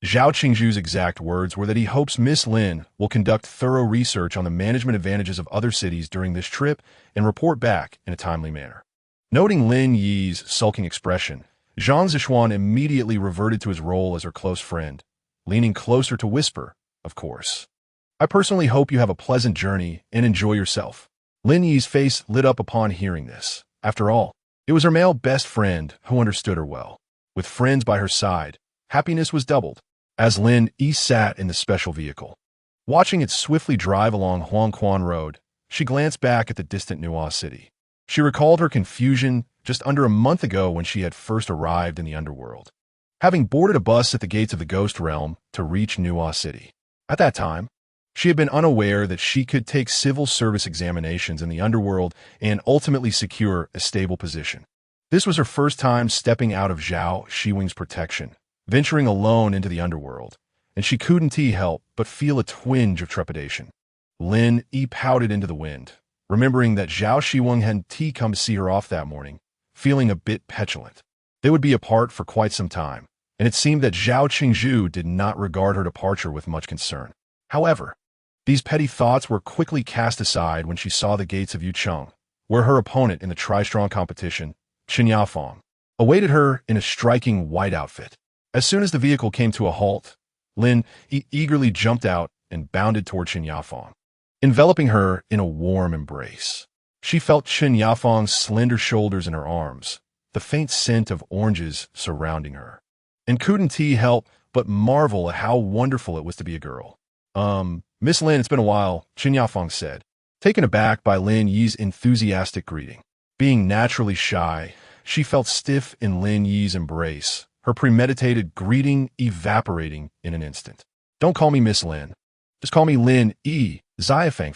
Zhao Chengzhu's exact words were that he hopes Miss Lin will conduct thorough research on the management advantages of other cities during this trip and report back in a timely manner. Noting Lin Yi's sulking expression, Zhang Zishuan immediately reverted to his role as her close friend, leaning closer to whisper, "Of course. I personally hope you have a pleasant journey and enjoy yourself." Lin Yi's face lit up upon hearing this. After all, it was her male best friend who understood her well. With friends by her side, happiness was doubled. As Lin Yi sat in the special vehicle, watching it swiftly drive along Huangquan Road, she glanced back at the distant Nuo City. She recalled her confusion just under a month ago when she had first arrived in the Underworld, having boarded a bus at the gates of the Ghost Realm to reach Nuo City. At that time, she had been unaware that she could take civil service examinations in the Underworld and ultimately secure a stable position. This was her first time stepping out of Zhao Xiwen's protection, venturing alone into the Underworld, and she couldn't help but feel a twinge of trepidation. Lin Yi pouted into the wind, remembering that Zhao Xiwen hadn't come to see her off that morning, feeling a bit petulant. They would be apart for quite some time, and it seemed that Zhao Chengzhu did not regard her departure with much concern. However, these petty thoughts were quickly cast aside when she saw the gates of Yucheng, where her opponent in the tri-strong competition, Chen Yafeng, awaited her in a striking white outfit. As soon as the vehicle came to a halt, Lin Yi eagerly jumped out and bounded toward Chen Yafeng, enveloping her in a warm embrace. She felt Chen Yafeng's slender shoulders in her arms, the faint scent of oranges surrounding her, and couldn't help but marvel at how wonderful it was to be a girl. Miss Lin, it's been a while," Chen Yafeng said, taken aback by Lin Yi's enthusiastic greeting. Being naturally shy, she felt stiff in Lin Yi's embrace, her premeditated greeting evaporating in an instant. "Don't call me Miss Lin," Just call me Lin Yi, Fang.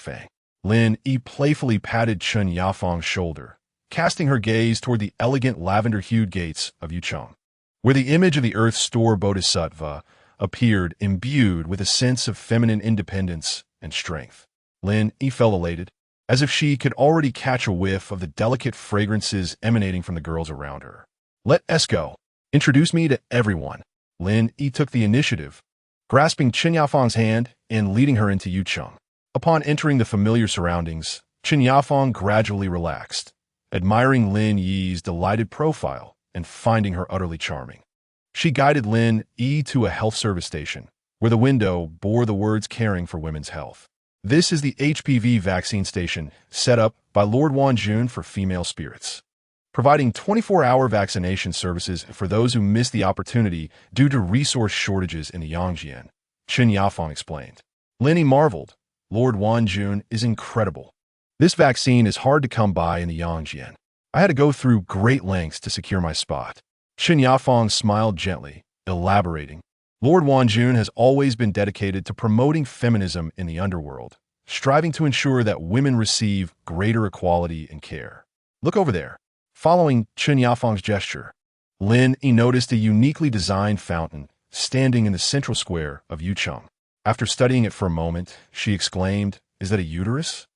Lin Yi playfully patted Chen Yafang's shoulder, casting her gaze toward the elegant lavender-hued gates of Yucheng, where the image of the Earth Store Bodhisattva appeared imbued with a sense of feminine independence and strength. Lin Yi felt elated, as if she could already catch a whiff of the delicate fragrances emanating from the girls around her. Let us go. Introduce me to everyone. Lin Yi took the initiative, grasping Chen Yafang's hand and leading her into Yucheng. Upon entering the familiar surroundings, Chen Yafang gradually relaxed, admiring Lin Yi's delighted profile and finding her utterly charming. She guided Lin Yi to a health service station, where the window bore the words caring for women's health. This is the HPV vaccine station set up by Lord Wanjun for female spirits, providing 24-hour vaccination services for those who miss the opportunity due to resource shortages in the Yangjian, Chen Yafang explained. Lin Yi marveled. Lord Wanjun is incredible. This vaccine is hard to come by in the Yangjian. I had to go through great lengths to secure my spot. Chen Yafang smiled gently, elaborating. Lord Wanjun has always been dedicated to promoting feminism in the underworld, striving to ensure that women receive greater equality and care. Look over there. Following Chen Yafang's gesture, Lin Yi noticed a uniquely designed fountain standing in the central square of Yucheng. After studying it for a moment, she exclaimed, "Is that a uterus?"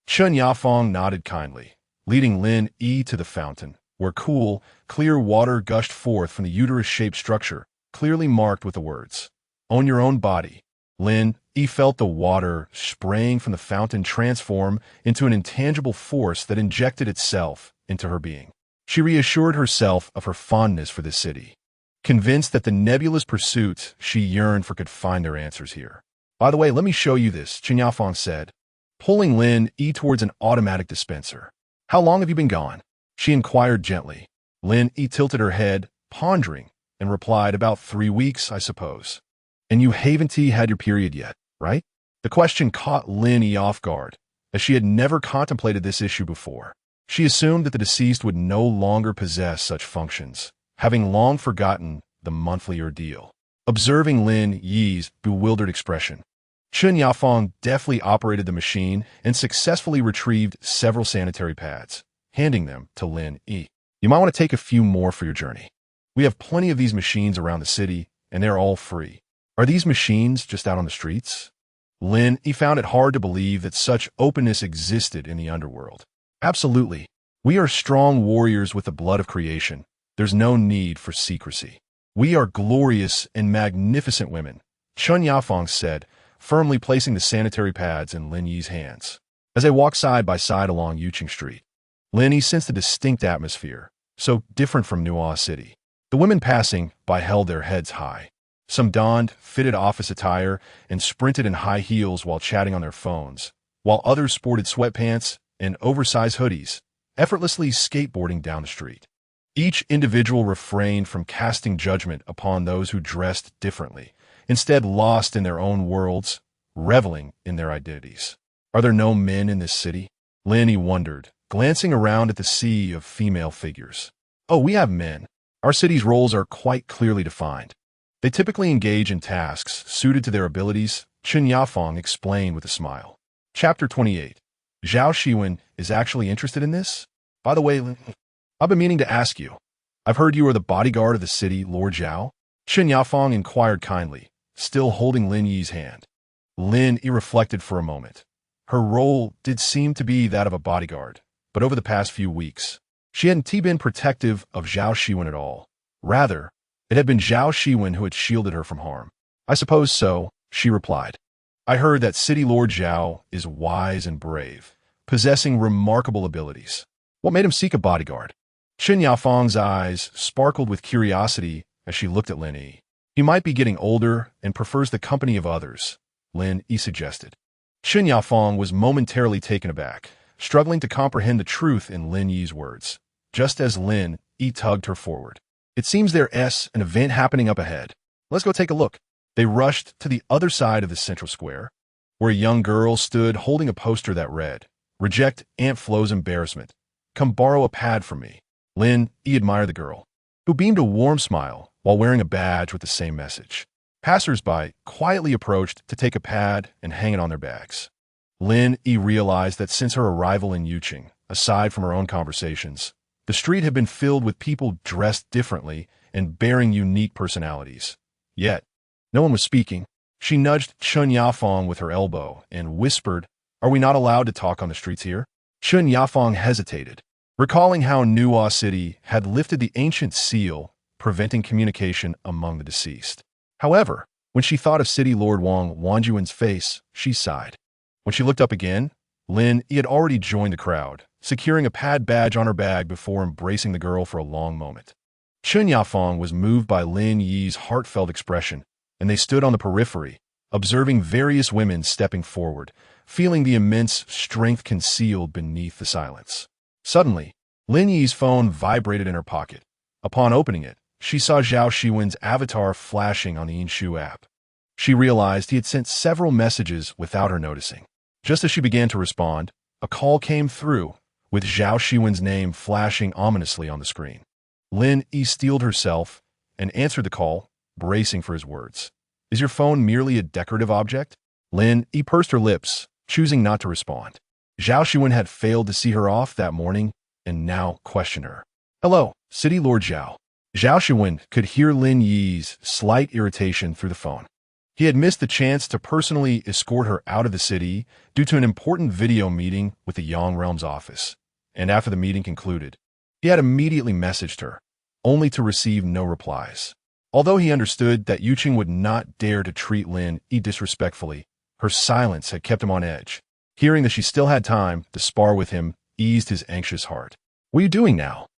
Chen Yafang nodded kindly, leading Lin Yi to the fountain, where cool, clear water gushed forth from the uterus-shaped structure, clearly marked with the words, "Own your own body." Lin Yi felt the water spraying from the fountain transform into an intangible force that injected itself into her being. She reassured herself of her fondness for this city, convinced that the nebulous pursuits she yearned for could find their answers here. "By the way, let me show you this," Chen Yafang said, pulling Lin Yi towards an automatic dispenser. "How long have you been gone?" she inquired gently. Lin Yi tilted her head, pondering, and replied, "About 3 weeks, I suppose." "And you haven't had your period yet, right?" The question caught Lin Yi off guard, as she had never contemplated this issue before. She assumed that the deceased would no longer possess such functions, having long forgotten the monthly ordeal. Observing Lin Yi's bewildered expression, Chen Yafang deftly operated the machine and successfully retrieved several sanitary pads, handing them to Lin Yi. "You might want to take a few more for your journey. We have plenty of these machines around the city, and they're all free." "Are these machines just out on the streets?" Lin Yi found it hard to believe that such openness existed in the underworld. "Absolutely. We are strong warriors with the blood of creation. There's no need for secrecy. We are glorious and magnificent women," Chen Yafang said, firmly placing the sanitary pads in Lin Yi's hands. As they walked side by side along Yucheng Street, Lin Yi sensed a distinct atmosphere, so different from Nuo City. The women passing by held their heads high. Some donned fitted office attire and sprinted in high heels while chatting on their phones, while others sported sweatpants and oversized hoodies, effortlessly skateboarding down the street. Each individual refrained from casting judgment upon those who dressed differently, instead lost in their own worlds, reveling in their identities. "Are there no men in this city?" Lin Yi wondered, glancing around at the sea of female figures. "Oh, we have men. Our city's roles are quite clearly defined. They typically engage in tasks suited to their abilities," Chen Yafang explained with a smile. Chapter 28. Zhao Xiwen is actually interested in this? "By the way, I've been meaning to ask you. I've heard you are the bodyguard of the city, Lord Zhao?" Chen Yafang inquired kindly, still holding Lin Yi's hand. Lin Yi reflected for a moment. Her role did seem to be that of a bodyguard, but over the past few weeks, she hadn't been protective of Zhao Xiwen at all. Rather, it had been Zhao Xiwen who had shielded her from harm. "I suppose so," she replied. "I heard that City Lord Zhao is wise and brave, possessing remarkable abilities. What made him seek a bodyguard?" Chen Yafang's eyes sparkled with curiosity as she looked at Lin Yi. "He might be getting older and prefers the company of others," Lin Yi suggested. Chen Yafang was momentarily taken aback, struggling to comprehend the truth in Lin Yi's words, just as Lin Yi tugged her forward. "It seems there's an event happening up ahead. Let's go take a look." They rushed to the other side of the central square, where a young girl stood holding a poster that read, "Reject Aunt Flo's embarrassment. Come borrow a pad from me." Lin Yi admired the girl, who beamed a warm smile while wearing a badge with the same message. Passers-by quietly approached to take a pad and hang it on their bags. Lin Yi realized that since her arrival in Yuqing, aside from her own conversations, the street had been filled with people dressed differently and bearing unique personalities. Yet, no one was speaking. She nudged Chun Yafeng with her elbow and whispered, "Are we not allowed to talk on the streets here?" Chun Yafeng hesitated, recalling how Nuo City had lifted the ancient seal, preventing communication among the deceased. However, when she thought of City Lord Wang Wanjuan's face, she sighed. When she looked up again, Lin Yi had already joined the crowd, securing a pad badge on her bag before embracing the girl for a long moment. Chun Yafeng was moved by Lin Yi's heartfelt expression, and they stood on the periphery, observing various women stepping forward, feeling the immense strength concealed beneath the silence. Suddenly, Lin Yi's phone vibrated in her pocket. Upon opening it, she saw Zhao Xiwen's avatar flashing on the Inshu app. She realized he had sent several messages without her noticing. Just as she began to respond, a call came through, with Zhao Xiwen's name flashing ominously on the screen. Lin Yi steeled herself and answered the call, bracing for his words. "Is your phone merely a decorative object?" Lin Yi pursed her lips, choosing not to respond. Zhao Xiwen had failed to see her off that morning and now questioned her. "Hello, City Lord Zhao." Zhao Xiwen could hear Lin Yi's slight irritation through the phone. He had missed the chance to personally escort her out of the city due to an important video meeting with the Yang Realm's office, and after the meeting concluded, he had immediately messaged her, only to receive no replies. Although he understood that Yuqing would not dare to treat Lin Yi disrespectfully, her silence had kept him on edge. Hearing that she still had time to spar with him eased his anxious heart. "What are you doing now?"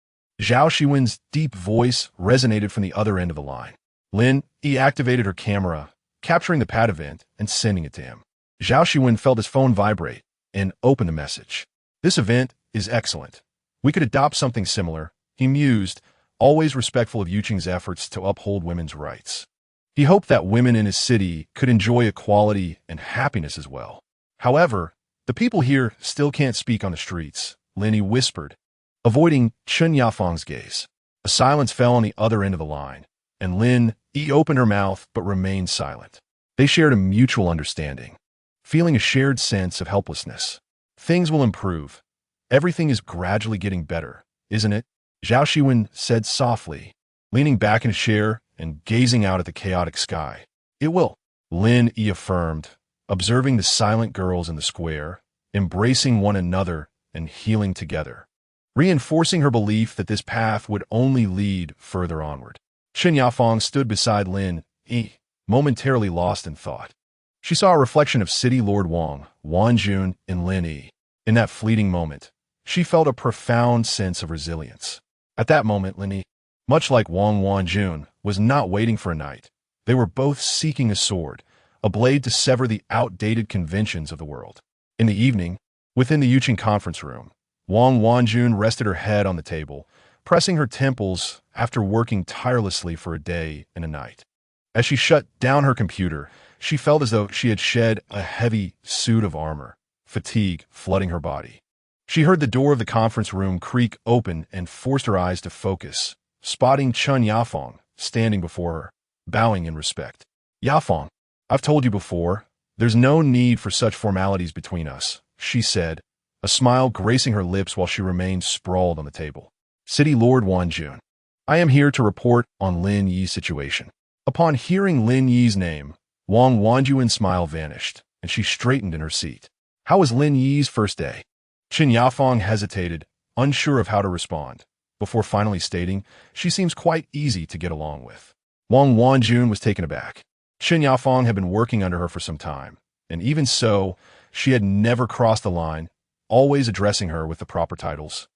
Zhao Xiwen's deep voice resonated from the other end of the line. Lin Yi activated her camera, capturing the pad event and sending it to him. Zhao Xiwen felt his phone vibrate and opened the message. "This event is excellent. We could adopt something similar," he mused, always respectful of Yuqing's efforts to uphold women's rights. He hoped that women in his city could enjoy equality and happiness as well. "However, the people here still can't speak on the streets," Lin Yi whispered, avoiding Chun Yafeng's gaze. A silence fell on the other end of the line, and Lin Yi opened her mouth but remained silent. They shared a mutual understanding, feeling a shared sense of helplessness. "Things will improve. Everything is gradually getting better, isn't it?" Zhao Xiwen said softly, leaning back in his chair and gazing out at the chaotic sky. "It will," Lin Yi affirmed, observing the silent girls in the square, embracing one another and healing together, reinforcing her belief that this path would only lead further onward. Chun Yafeng stood beside Lin Yi, momentarily lost in thought. She saw a reflection of City Lord Wang Wanjun in Lin Yi. In that fleeting moment, she felt a profound sense of resilience. At that moment, Lin Yi, much like Wang Wanjun, was not waiting for a knight. They were both seeking a sword, a blade to sever the outdated conventions of the world. In the evening, within the Yuqing conference room, Wang Wanjun rested her head on the table, pressing her temples after working tirelessly for a day and a night. As she shut down her computer, she felt as though she had shed a heavy suit of armor, fatigue flooding her body. She heard the door of the conference room creak open and forced her eyes to focus, spotting Chun Yafeng standing before her, bowing in respect. "Yafeng, I've told you before, there's no need for such formalities between us," she said, a smile gracing her lips while she remained sprawled on the table. "City Lord Wanjun, I am here to report on Lin Yi's situation." Upon hearing Lin Yi's name, Wang Wanjuan's smile vanished, and she straightened in her seat. "How was Lin Yi's first day?" Chun Yafeng hesitated, unsure of how to respond, before finally stating, "She seems quite easy to get along with." Wang Wanjun was taken aback. Chun Yafeng had been working under her for some time, and even so, she had never crossed the line, always addressing her with the proper titles,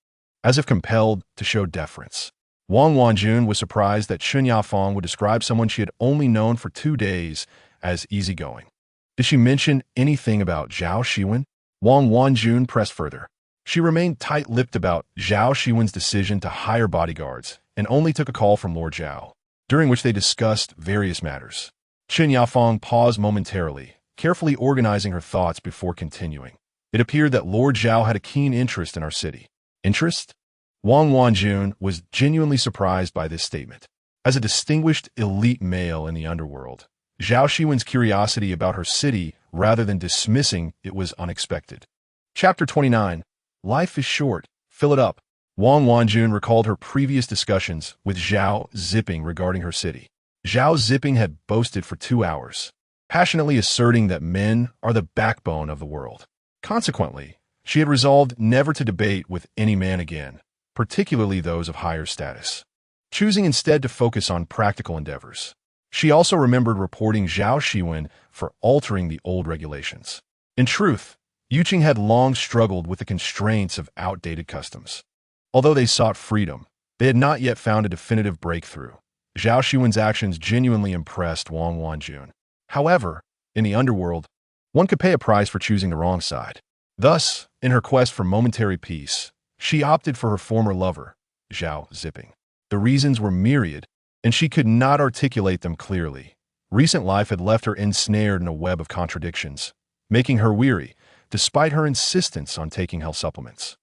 as if compelled to show deference. Wang Wanjun was surprised that Chun Yafeng would describe someone she had only known for 2 days as easygoing. Did she mention anything about Zhao Xiwen? Wang Wanjun pressed further. She remained tight-lipped about Zhao Xiwen's decision to hire bodyguards and only took a call from Lord Zhao, during which they discussed various matters. Chun Yafeng paused momentarily, carefully organizing her thoughts before continuing. It appeared that Lord Zhao had a keen interest in our city. Interest? Wang Wanjun was genuinely surprised by this statement. As a distinguished elite male in the underworld, Zhao Xiwen's curiosity about her city, rather than dismissing it, was unexpected. Chapter 29. Life is short. Fill it up. Wang Wanjun recalled her previous discussions with Zhao Ziping regarding her city. Zhao Ziping had boasted for 2 hours, passionately asserting that men are the backbone of the world. Consequently, she had resolved never to debate with any man again, particularly those of higher status, choosing instead to focus on practical endeavors. She also remembered reporting Zhao Xiwen for altering the old regulations. In truth, Yuqing had long struggled with the constraints of outdated customs. Although they sought freedom, they had not yet found a definitive breakthrough. Zhao Xiwen's actions genuinely impressed Wang Wanjun. However, in the underworld, one could pay a price for choosing the wrong side. Thus, in her quest for momentary peace, she opted for her former lover, Zhao Ziping. The reasons were myriad, and she could not articulate them clearly. Recent life had left her ensnared in a web of contradictions, making her weary, despite her insistence on taking health supplements.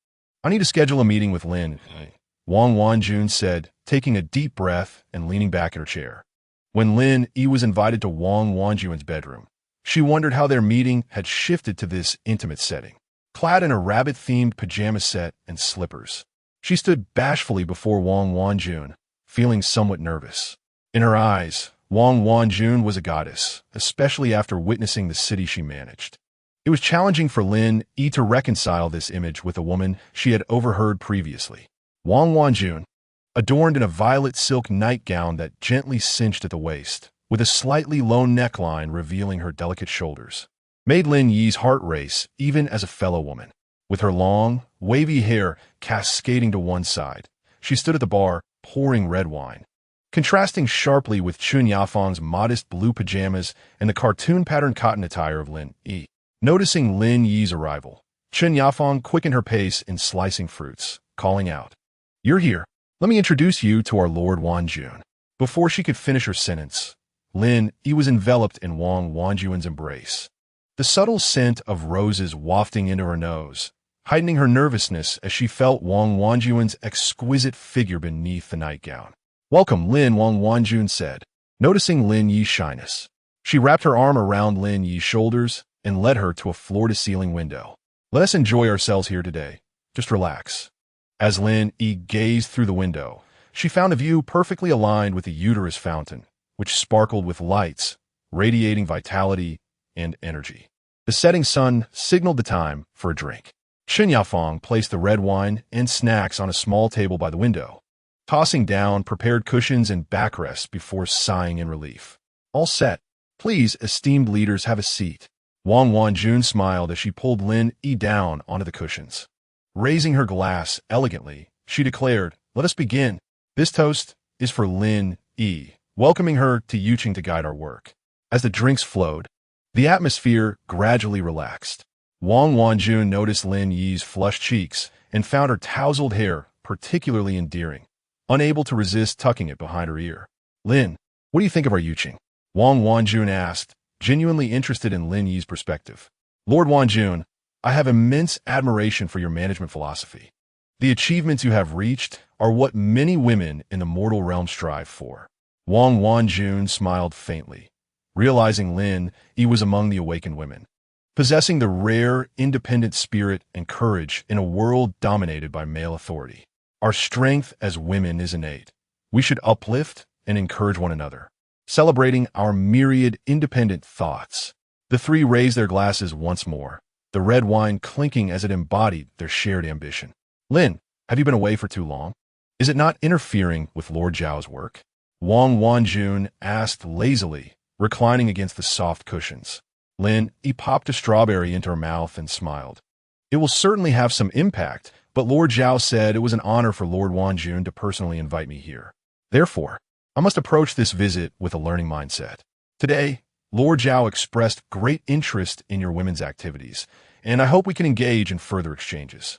"I need to schedule a meeting with Lin," Wang Wanjun said, taking a deep breath and leaning back in her chair. When Lin Yi was invited to Wang Wanjun's bedroom, she wondered how their meeting had shifted to this intimate setting. Clad in a rabbit-themed pajama set and slippers, she stood bashfully before Wang Wanjun, feeling somewhat nervous. In her eyes, Wang Wanjun was a goddess, especially after witnessing the city she managed. It was challenging for Lin Yi to reconcile this image with a woman she had overheard previously. Wang Wanjun, adorned in a violet silk nightgown that gently cinched at the waist, with a slightly low neckline revealing her delicate shoulders, made Lin Yi's heart race even as a fellow woman. With her long, wavy hair cascading to one side, she stood at the bar, pouring red wine. Contrasting sharply with Chun Yafeng's modest blue pajamas and the cartoon-patterned cotton attire of Lin Yi. Noticing Lin Yi's arrival, Chun Yafeng quickened her pace in slicing fruits, calling out, "You're here. Let me introduce you to our Lord Wanjun." Before she could finish her sentence, Lin Yi was enveloped in Wang Wanjun's embrace, the subtle scent of roses wafting into her nose, heightening her nervousness as she felt Wang Wanjun's exquisite figure beneath the nightgown. "Welcome, Lin," Wang Wanjun said, noticing Lin Yi's shyness. She wrapped her arm around Lin Yi's shoulders and led her to a floor-to-ceiling window. "Let us enjoy ourselves here today. Just relax." As Lin Yi gazed through the window, she found a view perfectly aligned with the uterus fountain, which sparkled with lights, radiating vitality and energy. The setting sun signaled the time for a drink. Chun Yafeng placed the red wine and snacks on a small table by the window, tossing down prepared cushions and backrests before sighing in relief. "All set. Please, esteemed leaders, have a seat." Wang Wanjun smiled as she pulled Lin Yi down onto the cushions. Raising her glass elegantly, she declared, "Let us begin. This toast is for Lin Yi," welcoming her to Yuqing to guide our work. As the drinks flowed, the atmosphere gradually relaxed. Wang Wanjun noticed Lin Yi's flushed cheeks and found her tousled hair particularly endearing, unable to resist tucking it behind her ear. "Lin, what do you think of our Yuqing?" Wang Wanjun asked, genuinely interested in Lin Yi's perspective. "Lord Wanjun, I have immense admiration for your management philosophy. The achievements you have reached are what many women in the mortal realm strive for." Wang Wanjun smiled faintly, realizing Lin Yi was among the awakened women, possessing the rare, independent spirit and courage in a world dominated by male authority. "Our strength as women is innate. We should uplift and encourage one another, celebrating our myriad independent thoughts." The three raised their glasses once more, the red wine clinking as it embodied their shared ambition. "Lin, have you been away for too long? Is it not interfering with Lord Zhao's work?" Wang Wanjun asked lazily, reclining against the soft cushions. Lin Yi popped a strawberry into her mouth and smiled. "It will certainly have some impact, but Lord Zhao said it was an honor for Lord Wanjun to personally invite me here. Therefore, I must approach this visit with a learning mindset. Today, Lord Zhao expressed great interest in your women's activities, and I hope we can engage in further exchanges."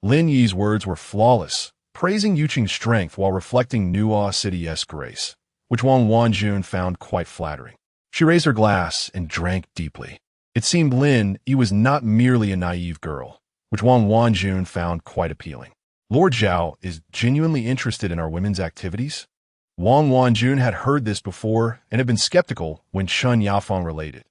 Lin Yi's words were flawless, praising Yuqing's strength while reflecting Nuo City's grace, which Wang Wanjun found quite flattering. She raised her glass and drank deeply. It seemed Lin Yi was not merely a naive girl, which Wang Wanjun found quite appealing. "Lord Zhao is genuinely interested in our women's activities?" Wang Wanjun had heard this before and had been skeptical when Chen Yafeng related.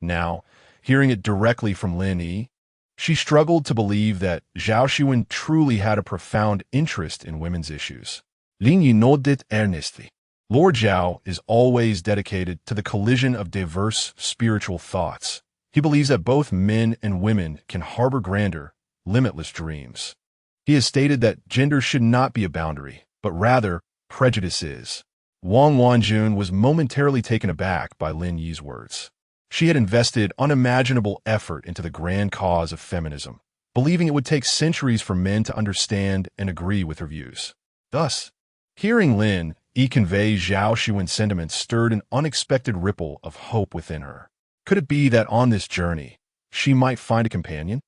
Now, hearing it directly from Lin Yi, she struggled to believe that Zhao Xiwen truly had a profound interest in women's issues. Lin Yi nodded earnestly. Lord Zhao is always dedicated to the collision of diverse spiritual thoughts. He believes that both men and women can harbor grander, limitless dreams. He has stated that gender should not be a boundary, but rather prejudice is. Wang Wanjun was momentarily taken aback by Lin Yi's words. She had invested unimaginable effort into the grand cause of feminism, believing it would take centuries for men to understand and agree with her views. Thus, hearing Lin Yi convey Zhao Xiwen's sentiments stirred an unexpected ripple of hope within her. Could it be that on this journey, she might find a companion?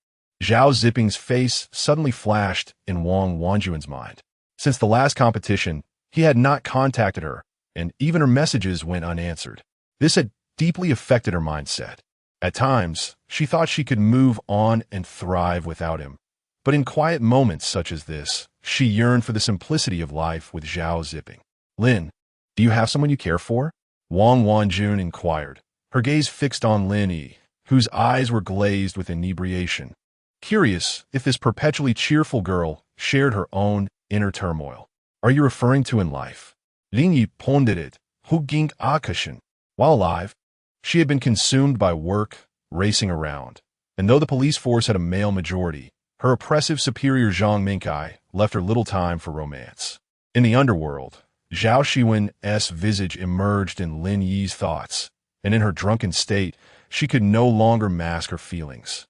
Zhao Ziping's face suddenly flashed in Wang Wanjun's mind. Since the last competition, he had not contacted her, and even her messages went unanswered. This had deeply affected her mindset. At times, she thought she could move on and thrive without him. But in quiet moments such as this, she yearned for the simplicity of life with Zhao Ziping. Lin, do you have someone you care for? Wang Wanjun inquired, her gaze fixed on Lin Yi, whose eyes were glazed with inebriation, curious if this perpetually cheerful girl shared her own inner turmoil. Are you referring to in life? Lin Yi pondered it, Hu ging akashin. While alive, she had been consumed by work, racing around, and though the police force had a male majority, her oppressive superior Zhang Minkai left her little time for romance. In the underworld, Zhao Xiwen's visage emerged in Lin Yi's thoughts, and in her drunken state, she could no longer mask her feelings,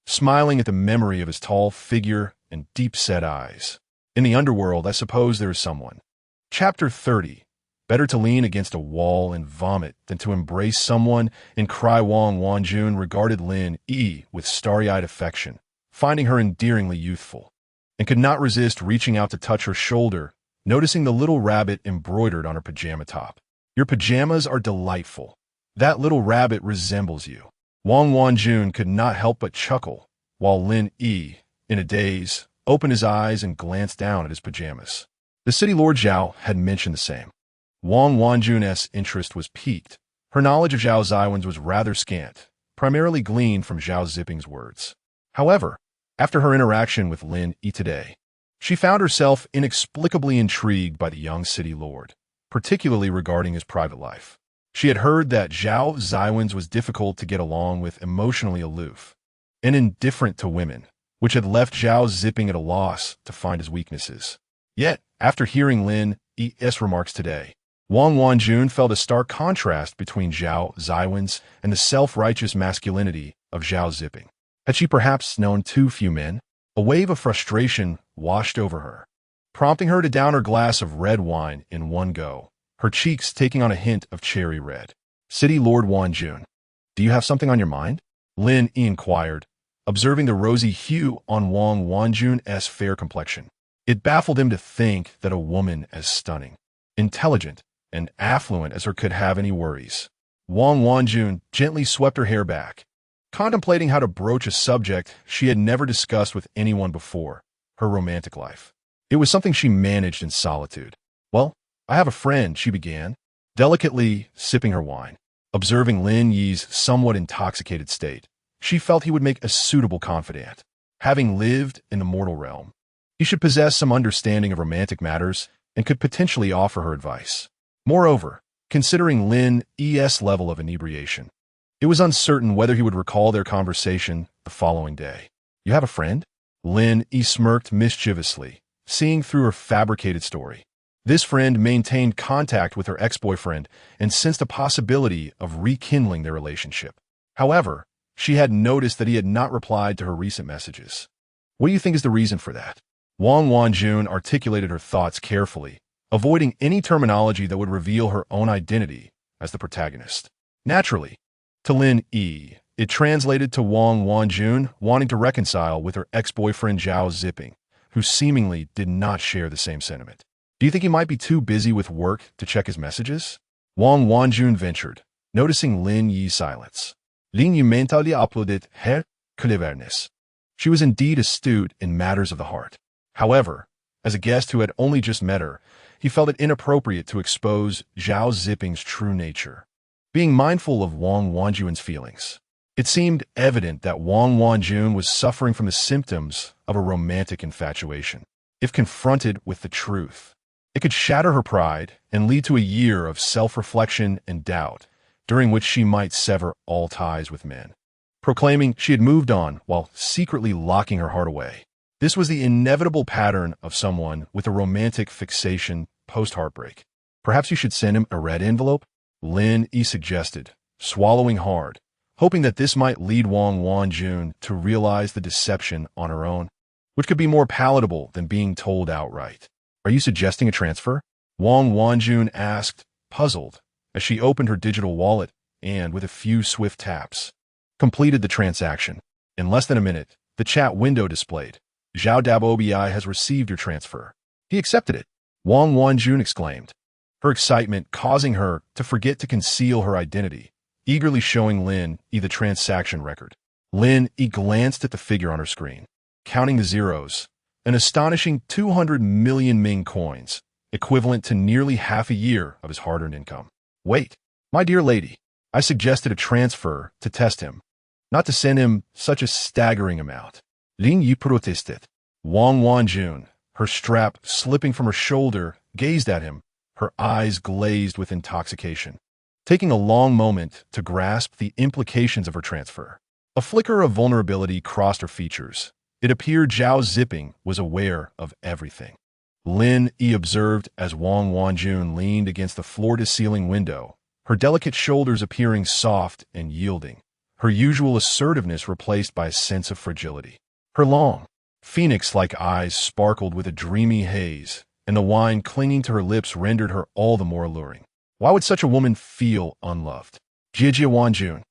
smiling at the memory of his tall figure and deep-set eyes. In the underworld, I suppose there is someone. Chapter 30. Better to lean against a wall and vomit than to embrace someone and cry. Wang Wanjun regarded Lin Yi with starry-eyed affection, finding her endearingly youthful, and could not resist reaching out to touch her shoulder, noticing the little rabbit embroidered on her pajama top. Your pajamas are delightful. That little rabbit resembles you. Wang Wanjun could not help but chuckle, while Lin Yi, in a daze, opened his eyes and glanced down at his pajamas. The city lord Zhao had mentioned the same. Wang Wanjun's interest was piqued. Her knowledge of Zhao Xiwen's was rather scant, primarily gleaned from Zhao Ziping's words. However, after her interaction with Lin Yi today, she found herself inexplicably intrigued by the young city lord, particularly regarding his private life. She had heard that Zhao Xiwen's was difficult to get along with, emotionally aloof, and indifferent to women, which had left Zhao Ziping at a loss to find his weaknesses. Yet, after hearing Lin Yi's remarks today, Wang Wanjun felt a stark contrast between Zhao Xiwen's and the self-righteous masculinity of Zhao Ziping. Had she perhaps known too few men? A wave of frustration washed over her, prompting her to down her glass of red wine in one go, her cheeks taking on a hint of cherry red. City Lord Wanjun, do you have something on your mind? Lin Yi inquired, observing the rosy hue on Wang Wanjun's fair complexion. It baffled him to think that a woman as stunning, intelligent, and affluent as her could have any worries. Wang Wanjun gently swept her hair back, contemplating how to broach a subject she had never discussed with anyone before, her romantic life. It was something she managed in solitude. Well, I have a friend, she began, delicately sipping her wine. Observing Lin Yi's somewhat intoxicated state, she felt he would make a suitable confidant. Having lived in the mortal realm, he should possess some understanding of romantic matters and could potentially offer her advice. Moreover, considering Lin Yi's level of inebriation, it was uncertain whether he would recall their conversation the following day. You have a friend? Lin Yi smirked mischievously, seeing through her fabricated story. This friend maintained contact with her ex-boyfriend and sensed a possibility of rekindling their relationship. However, she had noticed that he had not replied to her recent messages. What do you think is the reason for that? Wang Wanjun articulated her thoughts carefully, avoiding any terminology that would reveal her own identity as the protagonist. Naturally, to Lin Yi, it translated to Wang Wanjun wanting to reconcile with her ex-boyfriend Zhao Ziping, who seemingly did not share the same sentiment. Do you think he might be too busy with work to check his messages? Wang Wanjun ventured, noticing Lin Yi's silence. Lin Yi mentally applauded her cleverness. She was indeed astute in matters of the heart. However, as a guest who had only just met her, he felt it inappropriate to expose Zhao Ziping's true nature. Being mindful of Wang Wanjun's feelings, it seemed evident that Wang Wanjun was suffering from the symptoms of a romantic infatuation. If confronted with the truth, it could shatter her pride and lead to a year of self-reflection and doubt, during which she might sever all ties with men, proclaiming she had moved on while secretly locking her heart away. This was the inevitable pattern of someone with a romantic fixation post-heartbreak. Perhaps you should send him a red envelope? Lin Yi suggested, swallowing hard, hoping that this might lead Wang Wanjun to realize the deception on her own, which could be more palatable than being told outright. Are you suggesting a transfer? Wang Wanjun asked, puzzled, as she opened her digital wallet and, with a few swift taps, completed the transaction. In less than a minute, the chat window displayed, Zhao Dabobi has received your transfer. He accepted it, Wang Wanjun exclaimed, her excitement causing her to forget to conceal her identity, eagerly showing Lin Yi the transaction record. Lin Yi glanced at the figure on her screen, counting the zeros, an astonishing 200 million Ming coins, equivalent to nearly half a year of his hard-earned income. Wait, my dear lady, I suggested a transfer to test him, not to send him such a staggering amount. Lin Yi protested. Wang Wanjun, her strap slipping from her shoulder, gazed at him, her eyes glazed with intoxication, taking a long moment to grasp the implications of her transfer. A flicker of vulnerability crossed her features. It appeared Zhao Ziping was aware of everything. Lin Yi observed as Wang Wanjun leaned against the floor-to-ceiling window, her delicate shoulders appearing soft and yielding, her usual assertiveness replaced by a sense of fragility. Her long, phoenix-like eyes sparkled with a dreamy haze, and the wine clinging to her lips rendered her all the more alluring. Why would such a woman feel unloved? Jijia Wanjun,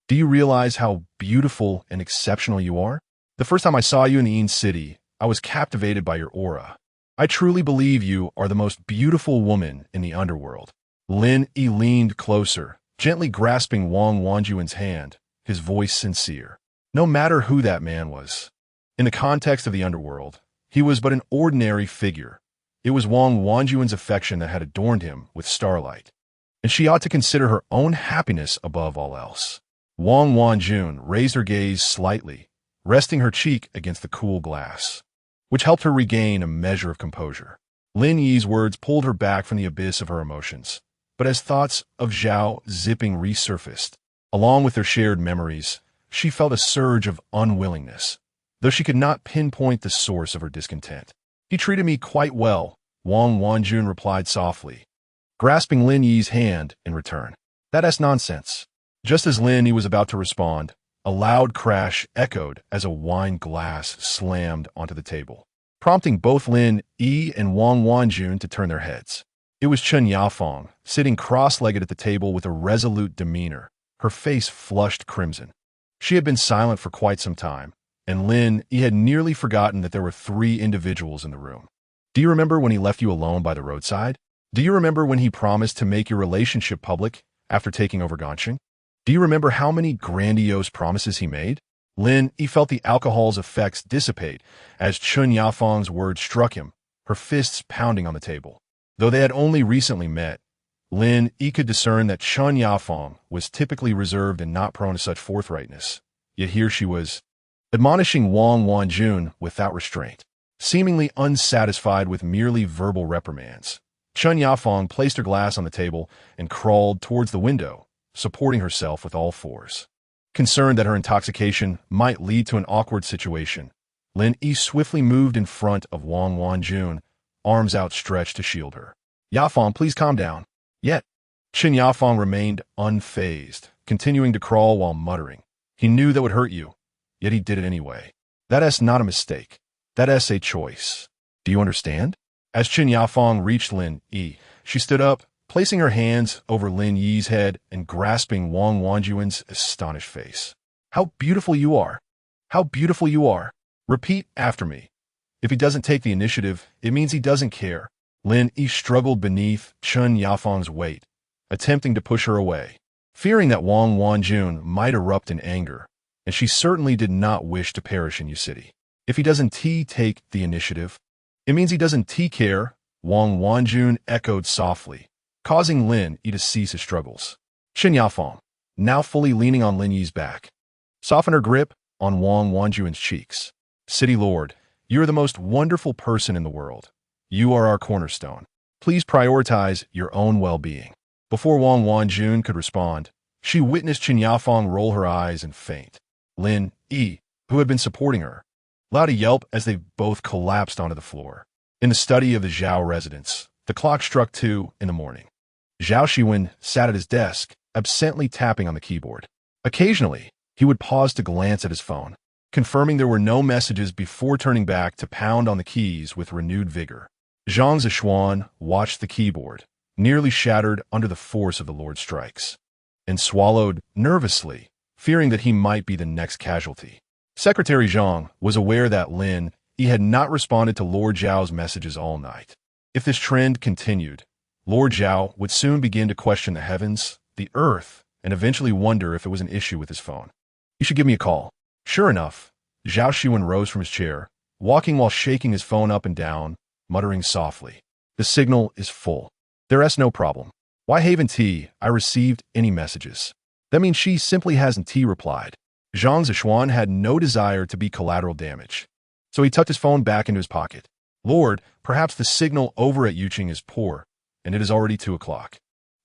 do you realize how beautiful and exceptional you are? The first time I saw you in the Yin City, I was captivated by your aura. I truly believe you are the most beautiful woman in the underworld. Lin Yi leaned closer, gently grasping Wang Wanjun's hand, his voice sincere. No matter who that man was, in the context of the underworld, he was but an ordinary figure. It was Wang Wanjun's affection that had adorned him with starlight, and she ought to consider her own happiness above all else. Wang Wanjun raised her gaze slightly, resting her cheek against the cool glass, which helped her regain a measure of composure. Lin Yi's words pulled her back from the abyss of her emotions, but as thoughts of Zhao Ziping resurfaced, along with their shared memories, she felt a surge of unwillingness, though she could not pinpoint the source of her discontent. He treated me quite well, Wang Wanjun replied softly, grasping Lin Yi's hand in return. That's nonsense. Just as Lin Yi was about to respond, a loud crash echoed as a wine glass slammed onto the table, prompting both Lin Yi and Wang Wanjun to turn their heads. It was Chen Yafeng, sitting cross-legged at the table with a resolute demeanor, her face flushed crimson. She had been silent for quite some time, and Lin Yi had nearly forgotten that there were 3 individuals in the room. Do you remember when he left you alone by the roadside? Do you remember when he promised to make your relationship public after taking over Ganqing? Do you remember how many grandiose promises he made? Lin Yi felt the alcohol's effects dissipate as Chen Yafeng's words struck him, her fists pounding on the table. Though they had only recently met, Lin Yi could discern that Chen Yafeng was typically reserved and not prone to such forthrightness. Yet here she was, admonishing Wang Wanjun without restraint. Seemingly unsatisfied with merely verbal reprimands, Chen Yafeng placed her glass on the table and crawled towards the window, supporting herself with all fours. Concerned that her intoxication might lead to an awkward situation, Lin Yi swiftly moved in front of Wang Wanjun, arms outstretched to shield her. Yafeng, please calm down. Yet, Chen Yafeng remained unfazed, continuing to crawl while muttering. He knew that would hurt you, yet he did it anyway. That's not a mistake. That's a choice. Do you understand? As Chen Yafeng reached Lin Yi, she stood up, placing her hands over Lin Yi's head and grasping Wang Wanjun's astonished face. How beautiful you are! How beautiful you are! Repeat after me. If he doesn't take the initiative, it means he doesn't care. Lin Yi struggled beneath Chen Yafeng's weight, attempting to push her away, fearing that Wang Wanjun might erupt in anger, and she certainly did not wish to perish in Yu City. If he doesn't take the initiative, it means he doesn't care, Wang Wanjun echoed softly, causing Lin Yi to cease his struggles. Chen Yafeng, now fully leaning on Lin Yi's back, softened her grip on Wang Wanjun's cheeks. City Lord, you are the most wonderful person in the world. You are our cornerstone. Please prioritize your own well-being. Before Wang Wanjun could respond, she witnessed Chen Yafeng roll her eyes and faint. Lin Yi, who had been supporting her, let out a yelp as they both collapsed onto the floor. In the study of the Zhao residence, the clock struck 2 in the morning. Zhao Xiwen sat at his desk, absently tapping on the keyboard. Occasionally, he would pause to glance at his phone, confirming there were no messages before turning back to pound on the keys with renewed vigor. Zhao Xiwen watched the keyboard, nearly shattered under the force of the Lord's strikes, and swallowed nervously, fearing that he might be the next casualty. Secretary Zhang was aware that Lin Yi had not responded to Lord Zhao's messages all night. If this trend continued, Lord Zhao would soon begin to question the heavens, the earth, and eventually wonder if it was an issue with his phone. You should give me a call. Sure enough, Zhao Xiwen rose from his chair, walking while shaking his phone up and down, muttering softly. The signal is full. There's no problem. Why haven't I received any messages? That means she simply hasn't replied. Zhang Zishuan had no desire to be collateral damage, so he tucked his phone back into his pocket. Lord, perhaps the signal over at Yuqing is poor, and it is already 2 o'clock.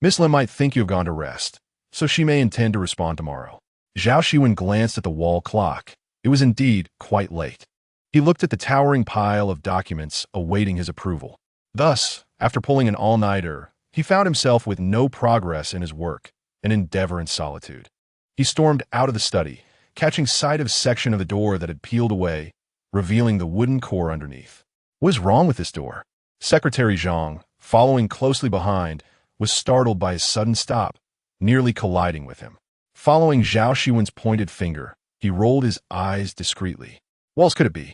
Miss Lim might think you have gone to rest, so she may intend to respond tomorrow. Zhao Xiwen glanced at the wall clock. It was indeed quite late. He looked at the towering pile of documents awaiting his approval. Thus, after pulling an all-nighter, he found himself with no progress in his work, an endeavor in solitude. He stormed out of the study, catching sight of a section of the door that had peeled away, revealing the wooden core underneath. What is wrong with this door? Secretary Zhang, following closely behind, was startled by his sudden stop, nearly colliding with him. Following Zhao Xiwen's pointed finger, he rolled his eyes discreetly. What else could it be?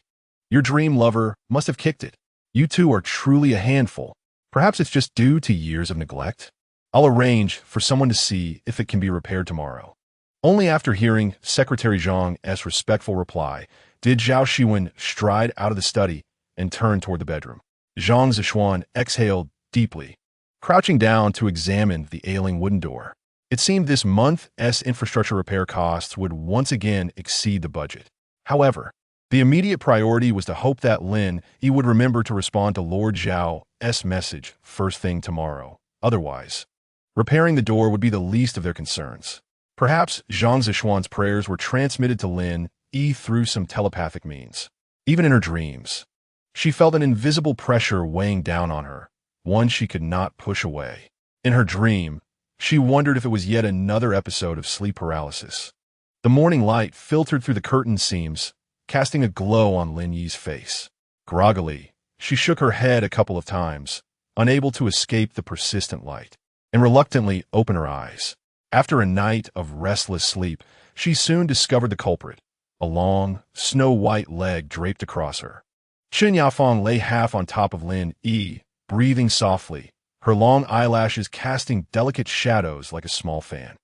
Your dream lover must have kicked it. You two are truly a handful. Perhaps it's just due to years of neglect. I'll arrange for someone to see if it can be repaired tomorrow. Only after hearing Secretary Zhang's respectful reply did Zhao Xiwen stride out of the study and turn toward the bedroom. Zhang Zishuan exhaled deeply, crouching down to examine the ailing wooden door. It seemed this month's infrastructure repair costs would once again exceed the budget. However, the immediate priority was to hope that Lin Yi would remember to respond to Lord Zhao's message first thing tomorrow. Otherwise, repairing the door would be the least of their concerns. Perhaps Zhang Zishuan's prayers were transmitted to Lin Yi through some telepathic means. Even in her dreams, she felt an invisible pressure weighing down on her, one she could not push away. In her dream, she wondered if it was yet another episode of sleep paralysis. The morning light filtered through the curtain seams, casting a glow on Lin Yi's face. Groggily, she shook her head a couple of times, unable to escape the persistent light, and reluctantly opened her eyes. After a night of restless sleep, she soon discovered the culprit, a long, snow-white leg draped across her. Chen Yafeng lay half on top of Lin Yi, breathing softly, her long eyelashes casting delicate shadows like a small fan.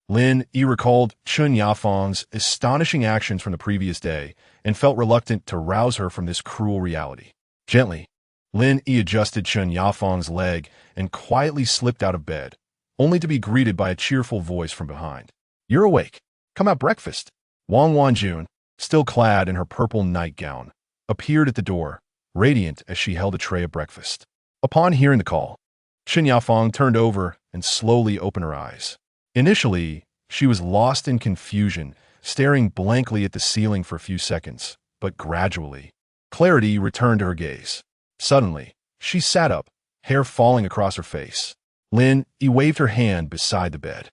Lin Yi recalled Chen Yafeng's astonishing actions from the previous day and felt reluctant to rouse her from this cruel reality. Gently, Lin Yi adjusted Chen Yafeng's leg and quietly slipped out of bed, only to be greeted by a cheerful voice from behind. You're awake. Come have breakfast. Wang Wanjun, still clad in her purple nightgown, appeared at the door, radiant as she held a tray of breakfast. Upon hearing the call, Chen Yafeng turned over and slowly opened her eyes. Initially, she was lost in confusion, staring blankly at the ceiling for a few seconds, but gradually, clarity returned to her gaze. Suddenly, she sat up, hair falling across her face. Lin Yi waved her hand beside the bed.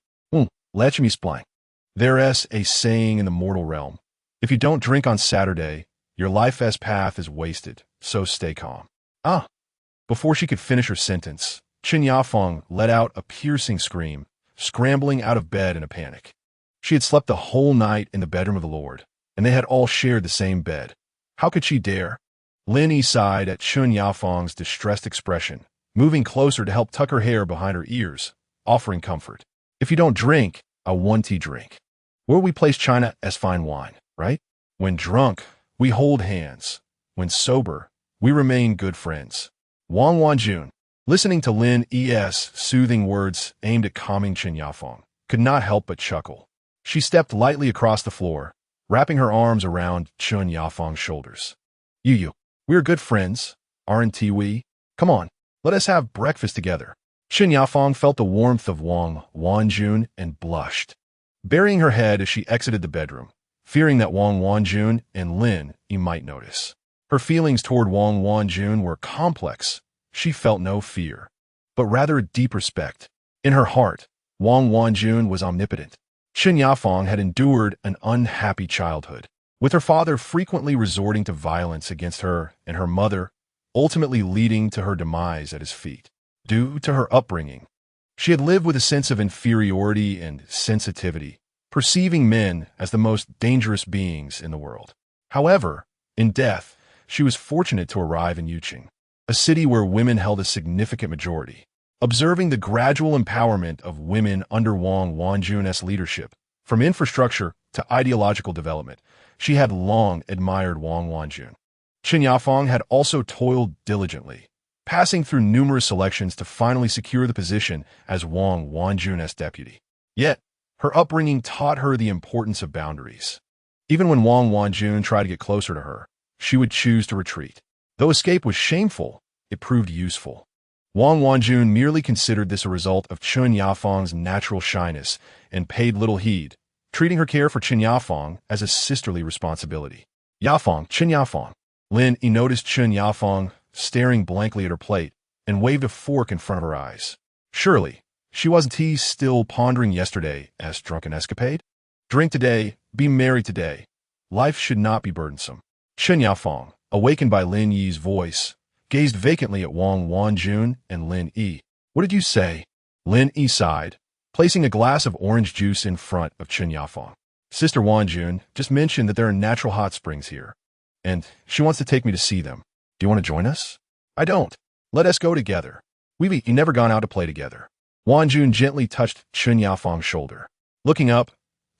Let me explain. There's a saying in the mortal realm. If you don't drink on Saturday, your life's path is wasted, so stay calm. Before she could finish her sentence, Chen Yafeng let out a piercing scream, scrambling out of bed in a panic. She had slept the whole night in the bedroom of the Lord, and they had all shared the same bed. How could she dare? Lin Yi sighed at Chen Yafeng's distressed expression, moving closer to help tuck her hair behind her ears, offering comfort. If you don't drink, I want to drink. Where we place China as fine wine, right? When drunk, we hold hands. When sober, we remain good friends. Wang Wanjun, listening to Lin Yi's soothing words aimed at calming Chen Yafeng, could not help but chuckle. She stepped lightly across the floor, wrapping her arms around Chen Yafeng's shoulders. You, we're good friends, aren't we? Come on, let us have breakfast together. Chen Yafeng felt the warmth of Wang Wanjun and blushed, burying her head as she exited the bedroom, fearing that Wang Wanjun and Lin Yi might notice. Her feelings toward Wang Wanjun were complex. She felt no fear, but rather a deep respect. In her heart, Wang Wanjun was omnipotent. Chen Yafeng had endured an unhappy childhood, with her father frequently resorting to violence against her and her mother, ultimately leading to her demise at his feet. Due to her upbringing, she had lived with a sense of inferiority and sensitivity, perceiving men as the most dangerous beings in the world. However, in death, she was fortunate to arrive in Yuqing, a city where women held a significant majority. Observing the gradual empowerment of women under Wang Wanjun's leadership, from infrastructure to ideological development, she had long admired Wang Wanjun. Chen Yafeng had also toiled diligently, passing through numerous elections to finally secure the position as Wang Wanjun's deputy. Yet, her upbringing taught her the importance of boundaries. Even when Wang Wanjun tried to get closer to her, she would choose to retreat. Though escape was shameful, it proved useful. Wang Wanjun merely considered this a result of Chen Yafeng's natural shyness and paid little heed, treating her care for Chen Yafeng as a sisterly responsibility. Yafeng, Chen Yafeng. Lin Yi noticed Chen Yafeng staring blankly at her plate and waved a fork in front of her eyes. Surely, she wasn't he still pondering yesterday's drunken escapade? Drink today, be merry today. Life should not be burdensome. Chen Yafeng, awakened by Lin Yi's voice, gazed vacantly at Wang Wanjun and Lin Yi. What did you say? Lin Yi sighed, placing a glass of orange juice in front of Chen Yafeng. Sister Wanjun just mentioned that there are natural hot springs here, and she wants to take me to see them. Do you want to join us? I don't. Let us go together. We've never gone out to play together. Wanjun gently touched Chen Yafeng's shoulder. Looking up,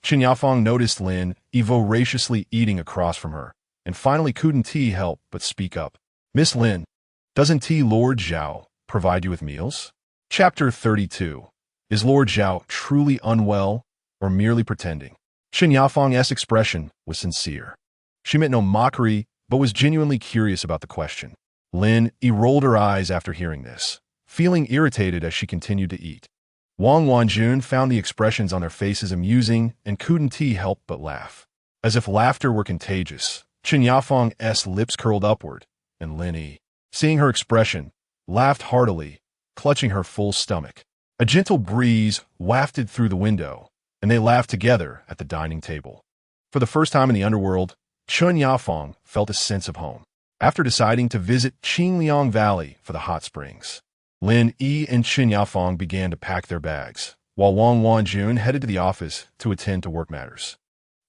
Chen Yafeng noticed Lin Yi voraciously eating across from her, and finally couldn't help but speak up. Miss Lin, doesn't Lord Zhao provide you with meals? Chapter 32. Is Lord Zhao truly unwell or merely pretending? Chen Yafeng's expression was sincere. She meant no mockery, but was genuinely curious about the question. Lin Yi rolled her eyes after hearing this, feeling irritated as she continued to eat. Wang Wanjun found the expressions on their faces amusing and couldn't help but laugh. As if laughter were contagious, Chen Yafeng's lips curled upward, and Lin Yi, seeing her expression, laughed heartily, clutching her full stomach. A gentle breeze wafted through the window, and they laughed together at the dining table. For the first time in the underworld, Chen Yafeng felt a sense of home. After deciding to visit Qingliang Valley for the hot springs, Lin Yi and Chen Yafeng began to pack their bags, while Wang Wanjun headed to the office to attend to work matters.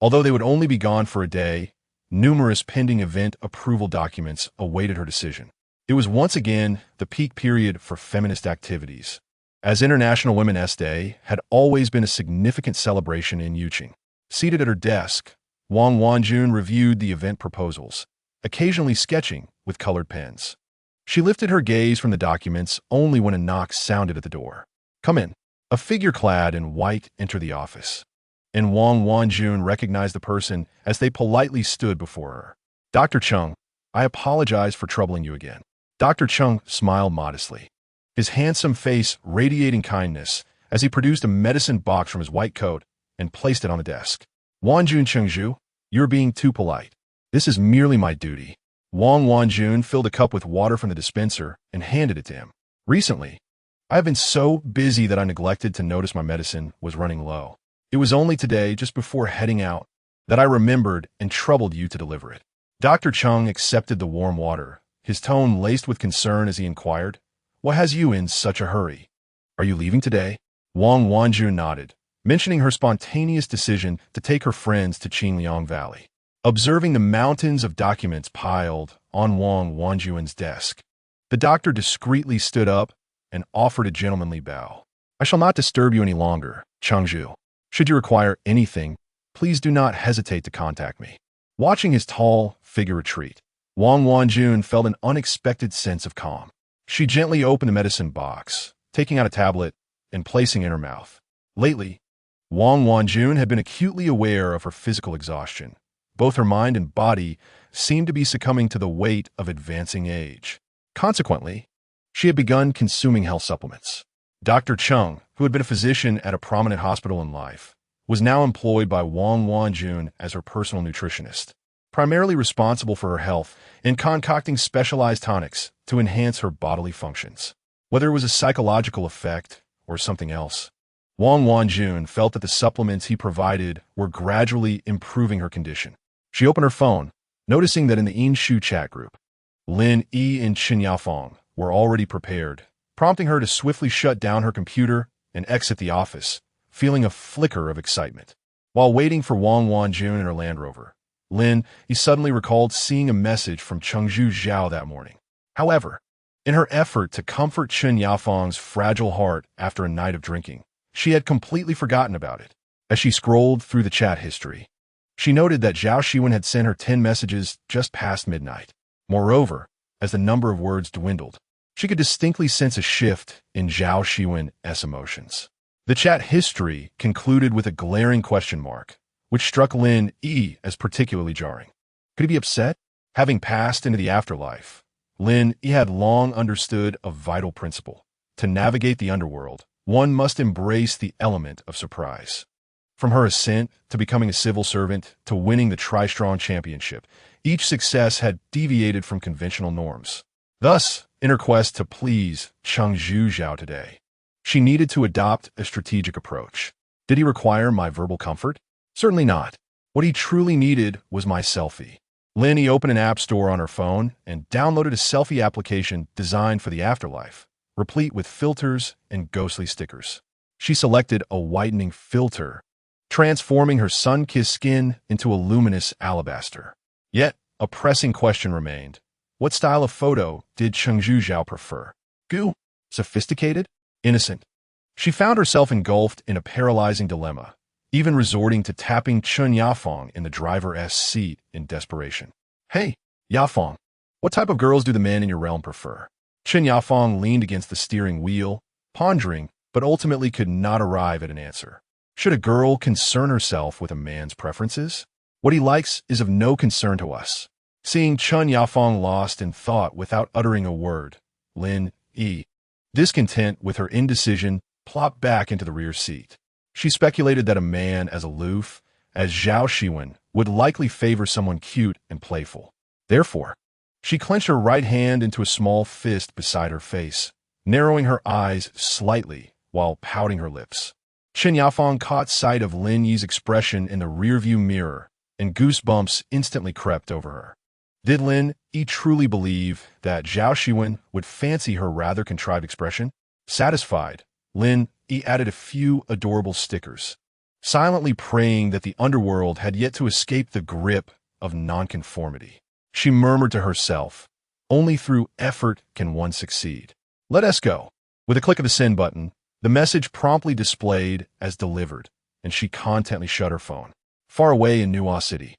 Although they would only be gone for a day, numerous pending event approval documents awaited her decision. It was once again the peak period for feminist activities, as International Women's Day had always been a significant celebration in Yuqing. Seated at her desk, Wang Wanjun reviewed the event proposals, occasionally sketching with colored pens. She lifted her gaze from the documents only when a knock sounded at the door. Come in. A figure clad in white entered the office, and Wang Wanjun recognized the person as they politely stood before her. Dr. Chung, I apologize for troubling you again. Dr. Chung smiled modestly, his handsome face radiating kindness as he produced a medicine box from his white coat and placed it on the desk. Wanjun Chengzhu, you're being too polite. This is merely my duty. Wang Wanjun filled a cup with water from the dispenser and handed it to him. Recently, I have been so busy that I neglected to notice my medicine was running low. It was only today, just before heading out, that I remembered and troubled you to deliver it. Dr. Chung accepted the warm water, his tone laced with concern as he inquired, What has you in such a hurry? Are you leaving today? Wang Wanjun nodded, mentioning her spontaneous decision to take her friends to Qingliang Valley. Observing the mountains of documents piled on Wang Wanjun's desk, the doctor discreetly stood up and offered a gentlemanly bow. I shall not disturb you any longer, Chengzhu. Should you require anything, please do not hesitate to contact me. Watching his tall figure retreat, Wang Wanjun felt an unexpected sense of calm. She gently opened the medicine box, taking out a tablet and placing it in her mouth. Lately, Wang Wanjun had been acutely aware of her physical exhaustion. Both her mind and body seemed to be succumbing to the weight of advancing age. Consequently, she had begun consuming health supplements. Dr. Chung, who had been a physician at a prominent hospital in life, was now employed by Wang Wanjun as her personal nutritionist, primarily responsible for her health and concocting specialized tonics to enhance her bodily functions. Whether it was a psychological effect or something else, Wang Wanjun felt that the supplements he provided were gradually improving her condition. She opened her phone, noticing that in the Inshu chat group, Lin Yi and Chen Yafeng were already prepared, prompting her to swiftly shut down her computer and exit the office, feeling a flicker of excitement. While waiting for Wang Wanjun in her Land Rover, Lin Yi suddenly recalled seeing a message from Chengzhu Zhao that morning. However, in her effort to comfort Chen Yafeng's fragile heart after a night of drinking, she had completely forgotten about it. As she scrolled through the chat history, she noted that Zhao Xiwen had sent her 10 messages just past midnight. Moreover, as the number of words dwindled, she could distinctly sense a shift in Zhao Xiwen's emotions. The chat history concluded with a glaring question mark, which struck Lin Yi as particularly jarring. Could he be upset? Having passed into the afterlife, Lin Yi had long understood a vital principle. To navigate the underworld, one must embrace the element of surprise. From her ascent to becoming a civil servant to winning the Tri-Strong Championship, each success had deviated from conventional norms. Thus, in her quest to please Chengzhu Zhao today, she needed to adopt a strategic approach. Did he require my verbal comfort? Certainly not. What he truly needed was my selfie. Lin Yi opened an app store on her phone and downloaded a selfie application designed for the afterlife, replete with filters and ghostly stickers. She selected a whitening filter, transforming her sun-kissed skin into a luminous alabaster. Yet, a pressing question remained. What style of photo did Chengzhu Zhao prefer? Goo? Sophisticated? Innocent? She found herself engulfed in a paralyzing dilemma, even resorting to tapping Chen Yafeng in the driver's seat in desperation. Hey, Yafeng, what type of girls do the men in your realm prefer? Chen Yafeng leaned against the steering wheel, pondering, but ultimately could not arrive at an answer. Should a girl concern herself with a man's preferences? What he likes is of no concern to us. Seeing Chen Yafeng lost in thought without uttering a word, Lin Yi, discontent with her indecision, plopped back into the rear seat. She speculated that a man as aloof as Zhao Xiwen would likely favor someone cute and playful. Therefore, she clenched her right hand into a small fist beside her face, narrowing her eyes slightly while pouting her lips. Chen Yafeng caught sight of Lin Yi's expression in the rearview mirror, and goosebumps instantly crept over her. Did Lin Yi truly believe that Zhao Xiwen would fancy her rather contrived expression? Satisfied, Lin Yi added a few adorable stickers, silently praying that the underworld had yet to escape the grip of nonconformity. She murmured to herself, "Only through effort can one succeed. Let us go." With a click of the send button, the message promptly displayed as delivered, and she contently shut her phone. Far away in Nuo City,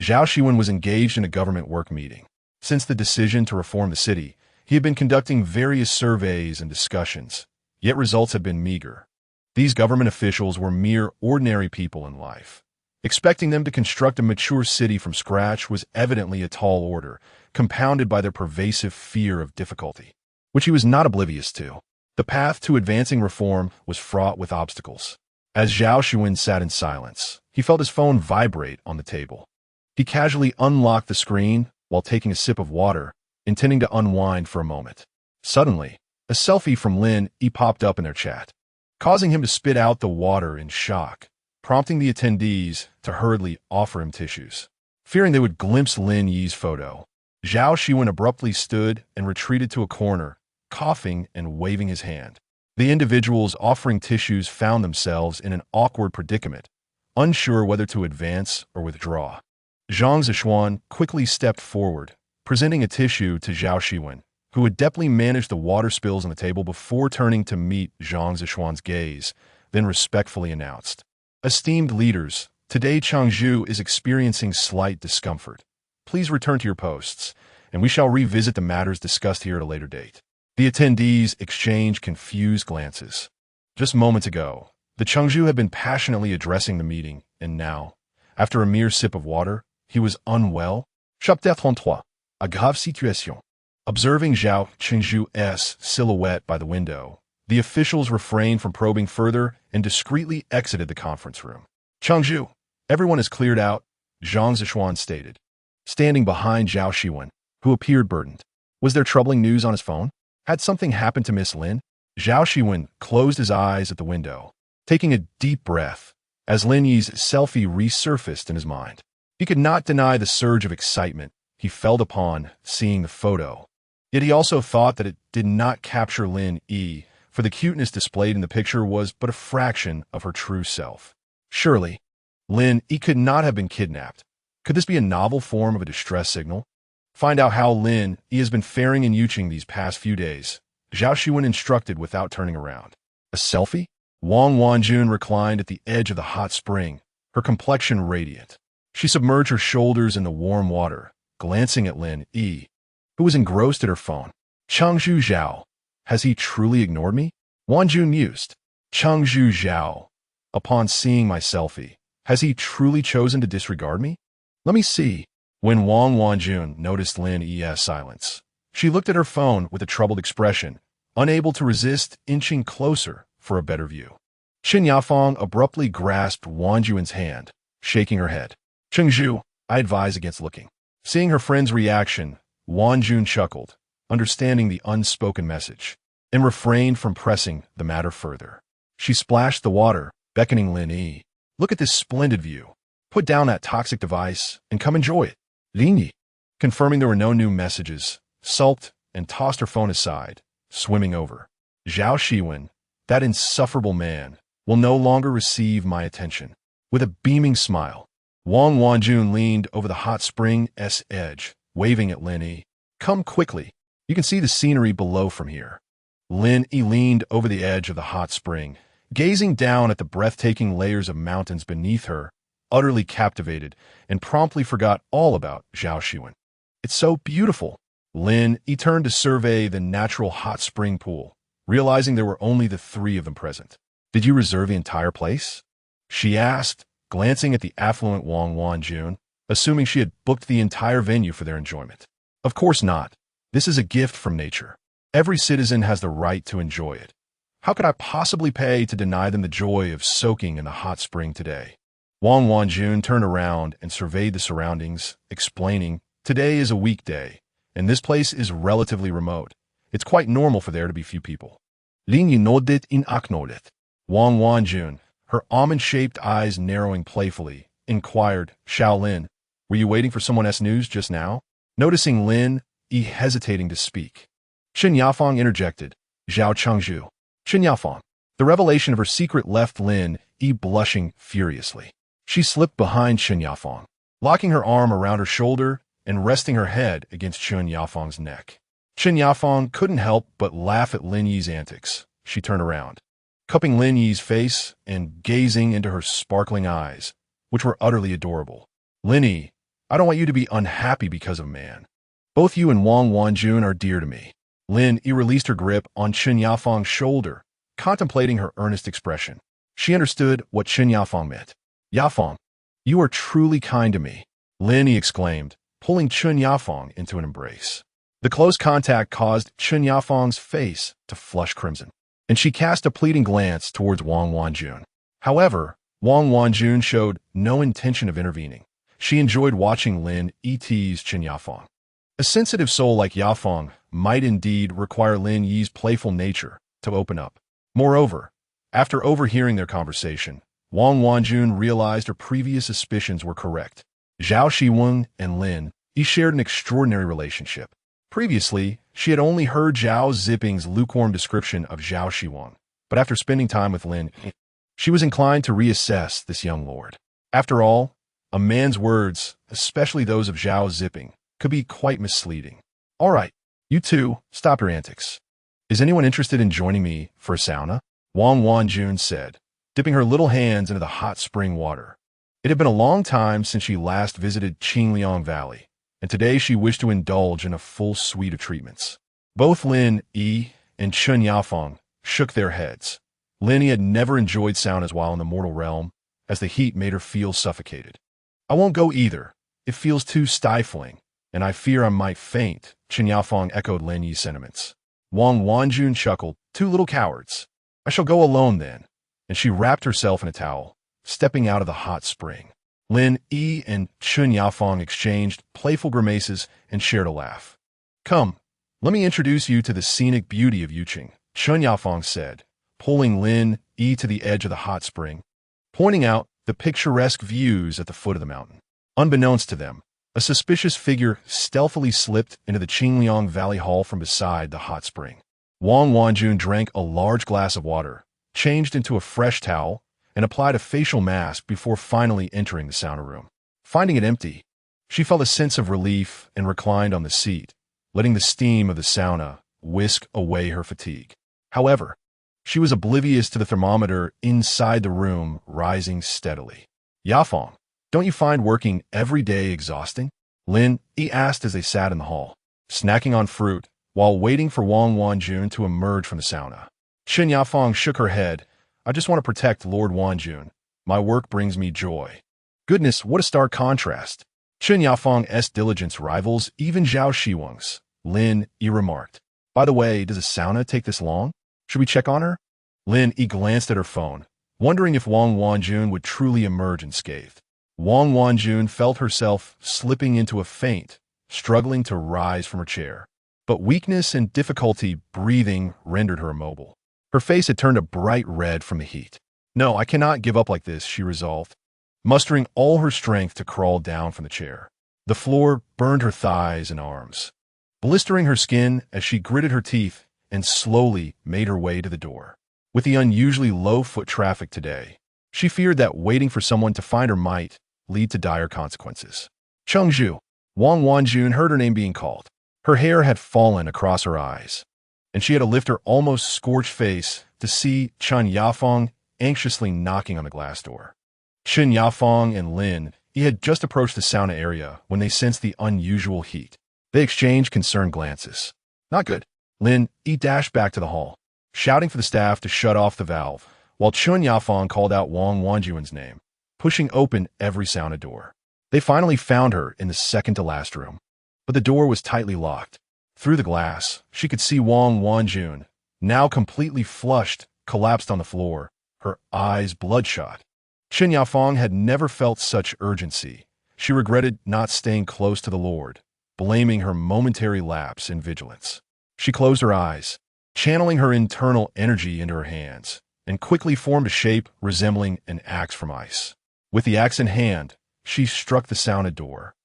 Zhao Xiwen was engaged in a government work meeting. Since the decision to reform the city, he had been conducting various surveys and discussions, yet results had been meager. These government officials were mere ordinary people in life. Expecting them to construct a mature city from scratch was evidently a tall order, compounded by their pervasive fear of difficulty, which he was not oblivious to. The path to advancing reform was fraught with obstacles. As Zhao Xiwen sat in silence, he felt his phone vibrate on the table. He casually unlocked the screen while taking a sip of water, intending to unwind for a moment. Suddenly, a selfie from Lin Yi popped up in their chat, causing him to spit out the water in shock, prompting the attendees to hurriedly offer him tissues. Fearing they would glimpse Lin Yi's photo, Zhao Xiwen abruptly stood and retreated to a corner, coughing and waving his hand. The individuals offering tissues found themselves in an awkward predicament, unsure whether to advance or withdraw. Zhang Zishuan quickly stepped forward, presenting a tissue to Zhao Xiwen, who adeptly managed the water spills on the table before turning to meet Zhang Zishuan's gaze, then respectfully announced, "Esteemed leaders, today Chengzhu is experiencing slight discomfort. Please return to your posts, and we shall revisit the matters discussed here at a later date." The attendees exchanged confused glances. Just moments ago, the Chengzhu had been passionately addressing the meeting, and now, after a mere sip of water, he was unwell. Chapitre 33. A grave situation. Observing Zhao Chengzhu's silhouette by the window, the officials refrained from probing further and discreetly exited the conference room. Chengzhu, everyone is cleared out, Zhang Zishuan stated, standing behind Zhao Xiwen, who appeared burdened. Was there troubling news on his phone? Had something happened to Miss Lin? Zhao Xiwen closed his eyes at the window, taking a deep breath as Lin Yi's selfie resurfaced in his mind. He could not deny the surge of excitement he felt upon seeing the photo. Yet he also thought that it did not capture Lin Yi, for the cuteness displayed in the picture was but a fraction of her true self. Surely, Lin Yi could not have been kidnapped. Could this be a novel form of a distress signal? Find out how Lin Yi has been faring in Yuqing these past few days, Zhao Xiwen instructed without turning around. A selfie? Wang Wanjun reclined at the edge of the hot spring, her complexion radiant. She submerged her shoulders in the warm water, glancing at Lin Yi, who was engrossed at her phone. Chengzhu Zhao, has he truly ignored me? Wanjun mused. Chengzhu Zhao, upon seeing my selfie, has he truly chosen to disregard me? Let me see. When Wang Wanjun noticed Lin Yi's silence, she looked at her phone with a troubled expression, unable to resist inching closer for a better view. Qin Yafang abruptly grasped Wanjun's hand, shaking her head. Chengzhu, I advise against looking. Seeing her friend's reaction, Wanjun chuckled, understanding the unspoken message, and refrained from pressing the matter further. She splashed the water, beckoning Lin Yi. Look at this splendid view. Put down that toxic device and come enjoy it. Lin Yi, confirming there were no new messages, sulked and tossed her phone aside, swimming over. Zhao Xiwen, that insufferable man, will no longer receive my attention. With a beaming smile, Wang Wanjun leaned over the hot spring's edge, waving at Lin Yi. Come quickly. You can see the scenery below from here. Lin Yi leaned over the edge of the hot spring, gazing down at the breathtaking layers of mountains beneath her, utterly captivated, and promptly forgot all about Zhao Xiwen. It's so beautiful. Lin Yi turned to survey the natural hot spring pool, realizing there were only the three of them present. Did you reserve the entire place? She asked, glancing at the affluent Wang Wanjun, assuming she had booked the entire venue for their enjoyment. Of course not. This is a gift from nature. Every citizen has the right to enjoy it. How could I possibly pay to deny them the joy of soaking in the hot spring today? Wang Wanjun turned around and surveyed the surroundings, explaining, today is a weekday, and this place is relatively remote. It's quite normal for there to be few people. Lin Yi nodded in acknowledgment. Wang Wanjun, her almond-shaped eyes narrowing playfully, inquired, Shaolin, were you waiting for someone else's news just now? Noticing Lin Yi hesitating to speak, Qin Yafang interjected, Zhao Chengzhu. Qin Yafang. The revelation of her secret left Lin Yi blushing furiously. She slipped behind Qin Yafang, locking her arm around her shoulder and resting her head against Qin Yafang's neck. Qin Yafang couldn't help but laugh at Lin Yi's antics. She turned around, cupping Lin Yi's face and gazing into her sparkling eyes, which were utterly adorable. Lin Yi, I don't want you to be unhappy because of man. Both you and Wang Wanjun are dear to me. Lin Yi released her grip on Qin Yafang's shoulder, contemplating her earnest expression. She understood what Qin Yafang meant. Yafang, you are truly kind to me, Lin Yi exclaimed, pulling Qin Yafang into an embrace. The close contact caused Qin Yafang's face to flush crimson, and she cast a pleading glance towards Wang Wanjun. However, Wang Wanjun showed no intention of intervening. She enjoyed watching Lin Yi tease Qin Yafang. A sensitive soul like Yafang might indeed require Lin Yi's playful nature to open up. Moreover, after overhearing their conversation, Wang Wanjun realized her previous suspicions were correct. Zhao Xiwen and Lin Yi shared an extraordinary relationship. Previously, she had only heard Zhao Ziping's lukewarm description of Zhao Xiwen, but after spending time with Lin Yi, she was inclined to reassess this young lord. After all, a man's words, especially those of Zhao Ziping, could be quite misleading. All right, you two, stop your antics. Is anyone interested in joining me for a sauna? Wang Wanjun said, dipping her little hands into the hot spring water. It had been a long time since she last visited Qingliang Valley, and today she wished to indulge in a full suite of treatments. Both Lin Yi and Chun Yafeng shook their heads. Lin Yi had never enjoyed saunas while in the mortal realm, as the heat made her feel suffocated. I won't go either. It feels too stifling, and I fear I might faint, Chun Yafeng echoed Lin Yi's sentiments. Wang Wanjun chuckled, two little cowards. I shall go alone then, and she wrapped herself in a towel, stepping out of the hot spring. Lin Yi and Chun Yafeng exchanged playful grimaces and shared a laugh. Come, let me introduce you to the scenic beauty of Yuqing, Chun Yafeng said, pulling Lin Yi to the edge of the hot spring, pointing out the picturesque views at the foot of the mountain. Unbeknownst to them, a suspicious figure stealthily slipped into the Qingliang Valley Hall from beside the hot spring. Wang Wanjun drank a large glass of water, changed into a fresh towel, and applied a facial mask before finally entering the sauna room. Finding it empty, she felt a sense of relief and reclined on the seat, letting the steam of the sauna whisk away her fatigue. However, she was oblivious to the thermometer inside the room rising steadily. Yafeng, don't you find working every day exhausting? Lin Yi asked as they sat in the hall, snacking on fruit while waiting for Wang Wanjun to emerge from the sauna. Chun Yafeng shook her head. I just want to protect Lord Wanjun. My work brings me joy. Goodness, what a stark contrast. Chun Yafeng's diligence rivals even Zhao Xiwen's, Lin Yi remarked. By the way, does a sauna take this long? Should we check on her? Lin Yi glanced at her phone, wondering if Wang Wanjun would truly emerge unscathed. Wang Wanjun felt herself slipping into a faint, struggling to rise from her chair. But weakness and difficulty breathing rendered her immobile. Her face had turned a bright red from the heat. No, I cannot give up like this, she resolved, mustering all her strength to crawl down from the chair. The floor burned her thighs and arms, blistering her skin as she gritted her teeth and slowly made her way to the door. With the unusually low foot traffic today, she feared that waiting for someone to find her might lead to dire consequences. Chengzhu. Wang Wanjun heard her name being called. Her hair had fallen across her eyes, and she had to lift her almost scorched face to see Chun Yafeng anxiously knocking on the glass door. Chun Yafeng and Lin Yi had just approached the sauna area when they sensed the unusual heat. They exchanged concerned glances. Not good. Lin Yi dashed back to the hall, shouting for the staff to shut off the valve, while Chun Yafeng called out Wang Wanjun's name, pushing open every sauna door. They finally found her in the second-to-last room, but the door was tightly locked. Through the glass, she could see Wang Wanjun, now completely flushed, collapsed on the floor, her eyes bloodshot. Chun Yafeng had never felt such urgency. She regretted not staying close to the Lord, blaming her momentary lapse in vigilance. She closed her eyes, channeling her internal energy into her hands, and quickly formed a shape resembling an axe from ice. With the axe in hand, she struck the sauna door.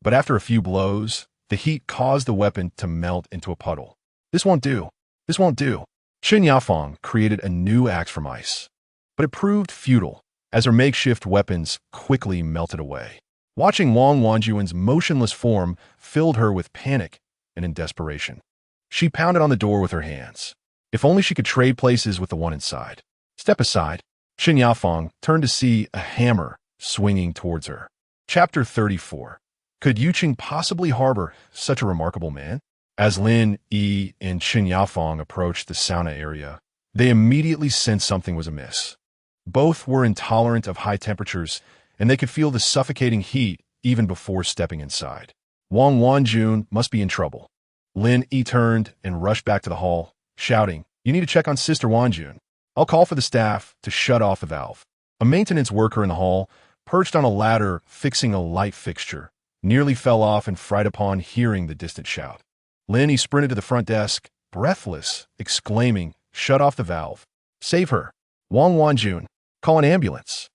But after a few blows, the heat caused the weapon to melt into a puddle. This won't do. This won't do. Chun Yafeng created a new axe from ice. But it proved futile, as her makeshift weapons quickly melted away. Watching Wang Wanjun's motionless form filled her with panic and in desperation. She pounded on the door with her hands. If only she could trade places with the one inside. Step aside. Chun Yafeng turned to see a hammer swinging towards her. Chapter 34. Could Yuqing possibly harbor such a remarkable man? As Lin Yi and Chun Yafeng approached the sauna area, they immediately sensed something was amiss. Both were intolerant of high temperatures, and they could feel the suffocating heat even before stepping inside. Wang Wanjun must be in trouble. Lin Yi turned and rushed back to the hall, shouting, "You need to check on Sister Wanjun. I'll call for the staff to shut off the valve." A maintenance worker in the hall, perched on a ladder fixing a light fixture, nearly fell off in fright upon hearing the distant shout. Lin Yi sprinted to the front desk, breathless, exclaiming, "Shut off the valve. Save her. Wang Wanjun. Call an ambulance."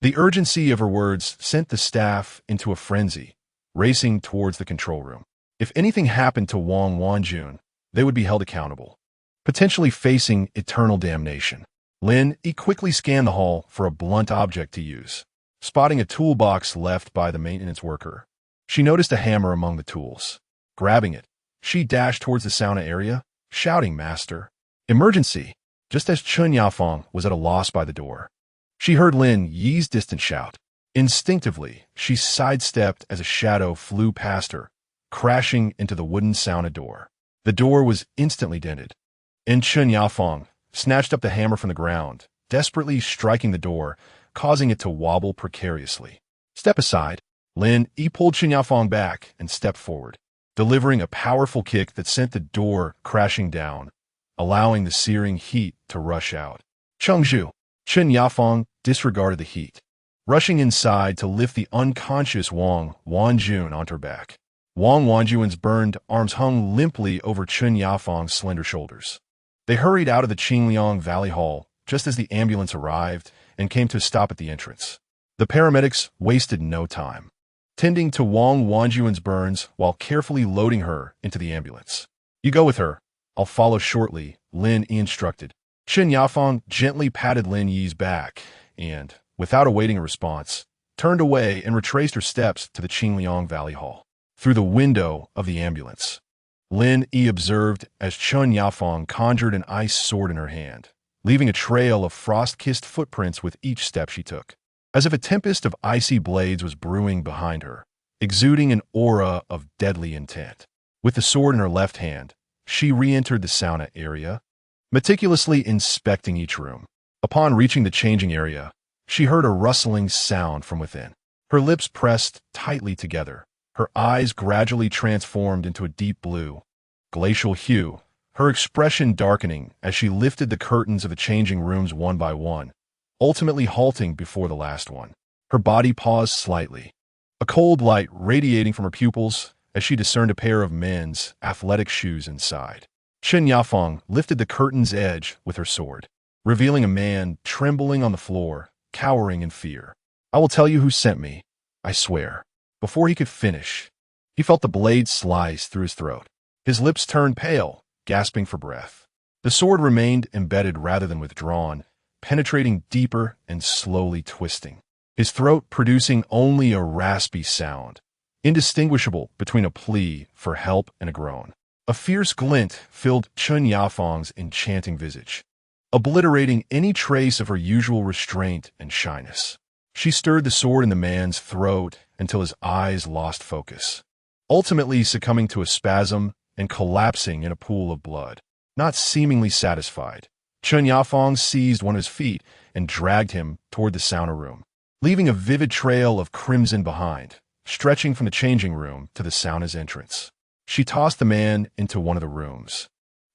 The urgency of her words sent the staff into a frenzy, racing towards the control room. If anything happened to Wang Wanjun, they would be held accountable, potentially facing eternal damnation. Lin Yi quickly scanned the hall for a blunt object to use. Spotting a toolbox left by the maintenance worker, she noticed a hammer among the tools. Grabbing it, she dashed towards the sauna area, shouting, "Master! Emergency!" Just as Chun Yafeng was at a loss by the door, she heard Lin Yi's distant shout. Instinctively, she sidestepped as a shadow flew past her, crashing into the wooden sauna door. The door was instantly dented, and Chen Yafeng snatched up the hammer from the ground, desperately striking the door, causing it to wobble precariously. "Step aside." Lin Yi pulled Chen Yafeng back and stepped forward, delivering a powerful kick that sent the door crashing down, allowing the searing heat to rush out. "Chengzhu." Chen Yafeng disregarded the heat, rushing inside to lift the unconscious Wang Wanjun onto her back. Wang Wanjun's burned arms hung limply over Chen Yafeng's slender shoulders. They hurried out of the Qingliang Valley Hall just as the ambulance arrived and came to a stop at the entrance. The paramedics wasted no time, tending to Wang Wanjun's burns while carefully loading her into the ambulance. "You go with her. I'll follow shortly," Lin Yi instructed. Chen Yafeng gently patted Lin Yi's back and, without awaiting a response, turned away and retraced her steps to the Qingliang Valley Hall. Through the window of the ambulance, Lin Yi observed as Chen Yafeng conjured an ice sword in her hand, leaving a trail of frost-kissed footprints with each step she took, as if a tempest of icy blades was brewing behind her, exuding an aura of deadly intent. With the sword in her left hand, she re-entered the sauna area, meticulously inspecting each room. Upon reaching the changing area, she heard a rustling sound from within. Her lips pressed tightly together, her eyes gradually transformed into a deep blue, glacial hue, her expression darkening as she lifted the curtains of the changing rooms one by one, ultimately halting before the last one. Her body paused slightly, a cold light radiating from her pupils as she discerned a pair of men's athletic shoes inside. Chen Yafeng lifted the curtain's edge with her sword, revealing a man trembling on the floor, cowering in fear. "I will tell you who sent me, I swear." Before he could finish, he felt the blade slice through his throat. His lips turned pale, gasping for breath. The sword remained embedded rather than withdrawn, penetrating deeper and slowly twisting, his throat producing only a raspy sound, indistinguishable between a plea for help and a groan. A fierce glint filled Chen Yafeng's enchanting visage, obliterating any trace of her usual restraint and shyness. She stirred the sword in the man's throat until his eyes lost focus, ultimately succumbing to a spasm and collapsing in a pool of blood. Not seemingly satisfied, Chen Yafeng seized one of his feet and dragged him toward the sauna room, leaving a vivid trail of crimson behind, stretching from the changing room to the sauna's entrance. She tossed the man into one of the rooms,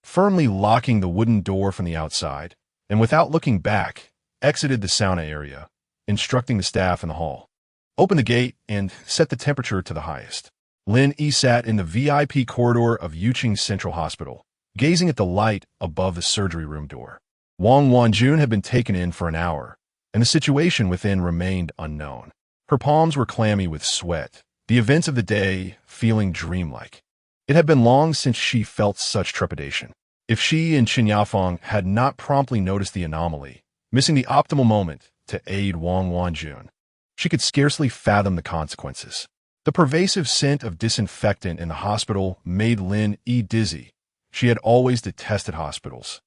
firmly locking the wooden door from the outside, and without looking back, exited the sauna area, instructing the staff in the hall. "Open the gate and set the temperature to the highest." Lin Yi sat in the VIP corridor of Yuqing Central Hospital, gazing at the light above the surgery room door. Wang Wanjun had been taken in for an hour, and the situation within remained unknown. Her palms were clammy with sweat, the events of the day feeling dreamlike. It had been long since she felt such trepidation. If she and Chen Yafeng had not promptly noticed the anomaly, missing the optimal moment to aid Wang Wanjun, she could scarcely fathom the consequences. The pervasive scent of disinfectant in the hospital made Lin Yi dizzy. She had always detested hospitals,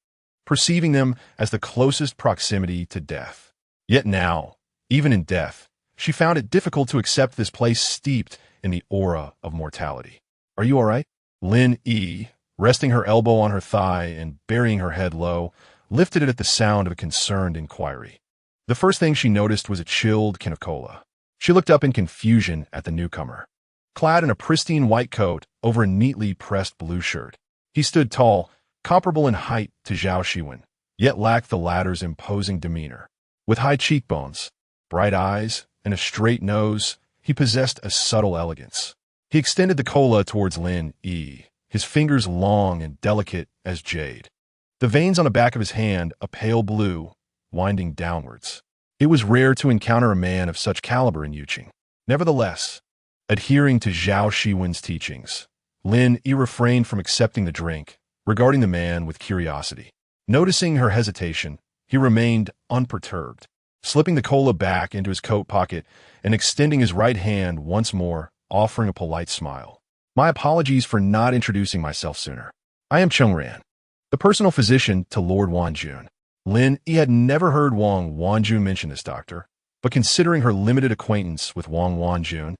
perceiving them as the closest proximity to death. Yet now, even in death, she found it difficult to accept this place steeped in the aura of mortality. "Are you all right?" Lin Yi, resting her elbow on her thigh and burying her head low, lifted it at the sound of a concerned inquiry. The first thing she noticed was a chilled can of cola. She looked up in confusion at the newcomer, clad in a pristine white coat over a neatly pressed blue shirt. He stood tall, comparable in height to Zhao Xiwen, yet lacked the latter's imposing demeanor. With high cheekbones, bright eyes, and a straight nose, he possessed a subtle elegance. He extended the cola towards Lin Yi, his fingers long and delicate as jade, the veins on the back of his hand a pale blue, winding downwards. It was rare to encounter a man of such caliber in Yuqing. Nevertheless, adhering to Zhao Xiwen's teachings, Lin Yi refrained from accepting the drink, regarding the man with curiosity. Noticing her hesitation, he remained unperturbed, slipping the cola back into his coat pocket and extending his right hand once more, offering a polite smile. "My apologies for not introducing myself sooner. I am Chengran, the personal physician to Lord Wanjun." Lin Yi had never heard Wang Wanjun mention this doctor, but considering her limited acquaintance with Wang Wanjun,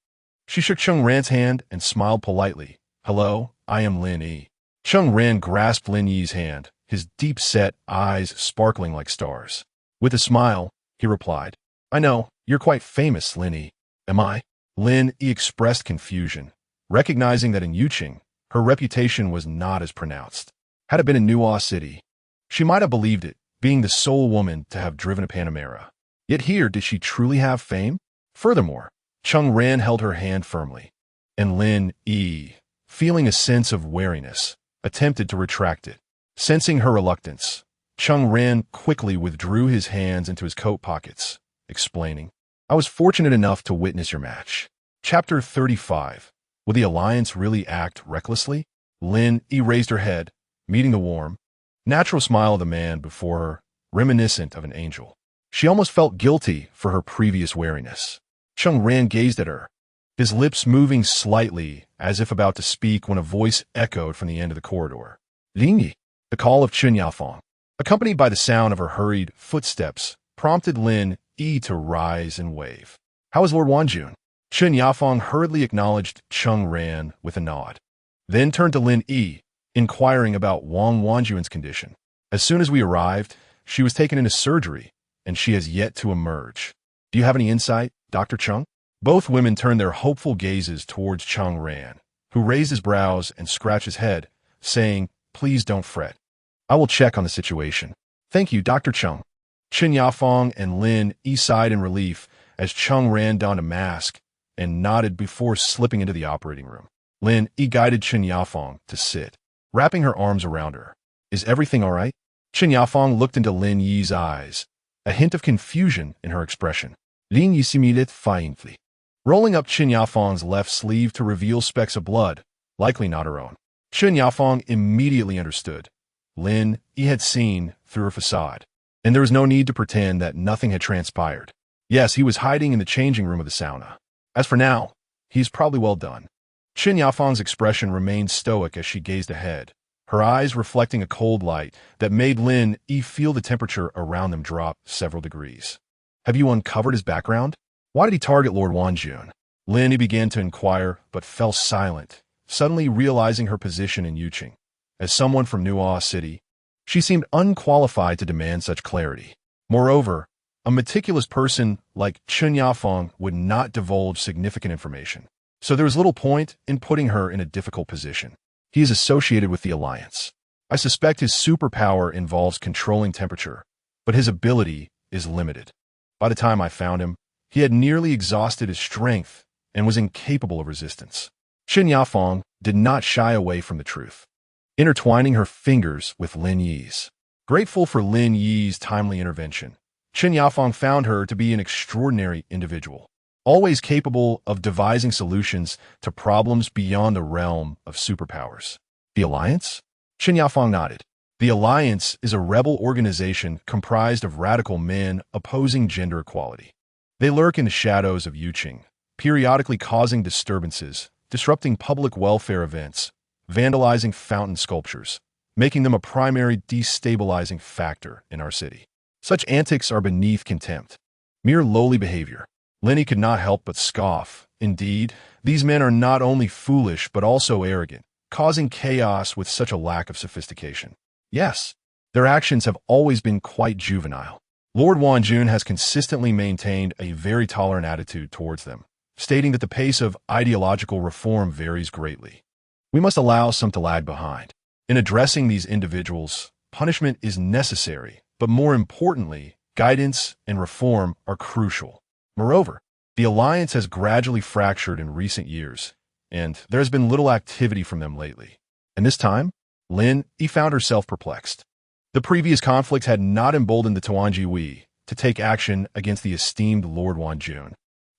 she shook Chengran's hand and smiled politely. "Hello, I am Lin Yi." Cheng-Ren grasped Lin Yi's hand, his deep-set eyes sparkling like stars. With a smile, he replied, "I know, you're quite famous, Lin Yi. Am I?" Lin Yi expressed confusion, recognizing that in Yuqing, her reputation was not as pronounced. Had it been in Nuo City, she might have believed it, being the sole woman to have driven a Panamera. Yet here, did she truly have fame? Furthermore, Cheng-Ren held her hand firmly, and Lin Yi, feeling a sense of wariness, attempted to retract it. Sensing her reluctance, Cheng-Ren quickly withdrew his hands into his coat pockets, explaining, "I was fortunate enough to witness your match." Chapter 35. Will the Alliance really act recklessly? Lin Yi raised her head, meeting the warm, natural smile of the man before her, reminiscent of an angel. She almost felt guilty for her previous wariness. Cheng-Ren gazed at her, his lips moving slightly as if about to speak when a voice echoed from the end of the corridor. "Lin Yi." The call of Chen Yafeng, accompanied by the sound of her hurried footsteps, prompted Lin Yi to rise and wave. "How is Lord Wanjun?" Chen Yafeng hurriedly acknowledged Cheng-Ren with a nod, then turned to Lin Yi, inquiring about Wang Wanjun's condition. "As soon as we arrived, she was taken into surgery, and she has yet to emerge. Do you have any insight, Dr. Cheng?" Both women turned their hopeful gazes towards Cheng-Ren, who raised his brows and scratched his head, saying, "Please don't fret. I will check on the situation." "Thank you, Dr. Cheng." Chen Yafeng and Lin Yi sighed in relief as Cheng-Ren donned a mask and nodded before slipping into the operating room. Lin Yi guided Chen Yafeng to sit, wrapping her arms around her. "Is everything all right?" Chen Yafeng looked into Lin Yi's eyes, a hint of confusion in her expression. Lin Yi simulated faintly, rolling up Chen Yafeng's left sleeve to reveal specks of blood, likely not her own. Chen Yafeng immediately understood. Lin Yi had seen through her facade, and there was no need to pretend that nothing had transpired. Yes, he was hiding in the changing room of the sauna. As for now, he's probably well done. Chen Yafeng's expression remained stoic as she gazed ahead, her eyes reflecting a cold light that made Lin Yi feel the temperature around them drop several degrees. "Have you uncovered his background? Why did he target Lord Wanjun?" Lin Yi began to inquire, but fell silent, suddenly realizing her position in Yuqing. As someone from Nuo City, she seemed unqualified to demand such clarity. Moreover, a meticulous person like Chen Yafeng would not divulge significant information, so there was little point in putting her in a difficult position. "He is associated with the Alliance. I suspect his superpower involves controlling temperature, but his ability is limited. By the time I found him, he had nearly exhausted his strength and was incapable of resistance." Chen Yafeng did not shy away from the truth, intertwining her fingers with Lin Yi's. Grateful for Lin Yi's timely intervention, Chen Yafeng found her to be an extraordinary individual, always capable of devising solutions to problems beyond the realm of superpowers. "The Alliance?" Chen Yafeng nodded. "The Alliance is a rebel organization comprised of radical men opposing gender equality. They lurk in the shadows of Yuqing, periodically causing disturbances, disrupting public welfare events, vandalizing fountain sculptures, making them a primary destabilizing factor in our city. Such antics are beneath contempt, mere lowly behavior." Lin Yi could not help but scoff. Indeed, these men are not only foolish but also arrogant, causing chaos with such a lack of sophistication. Yes, their actions have always been quite juvenile. Lord Wanjun has consistently maintained a very tolerant attitude towards them, stating that the pace of ideological reform varies greatly. We must allow some to lag behind. In addressing these individuals, punishment is necessary, but more importantly, guidance and reform are crucial. Moreover, the Alliance has gradually fractured in recent years, and there has been little activity from them lately. And this time, Lin Yi found herself perplexed. The previous conflict had not emboldened the Tuanji to take action against the esteemed Lord Wanjun.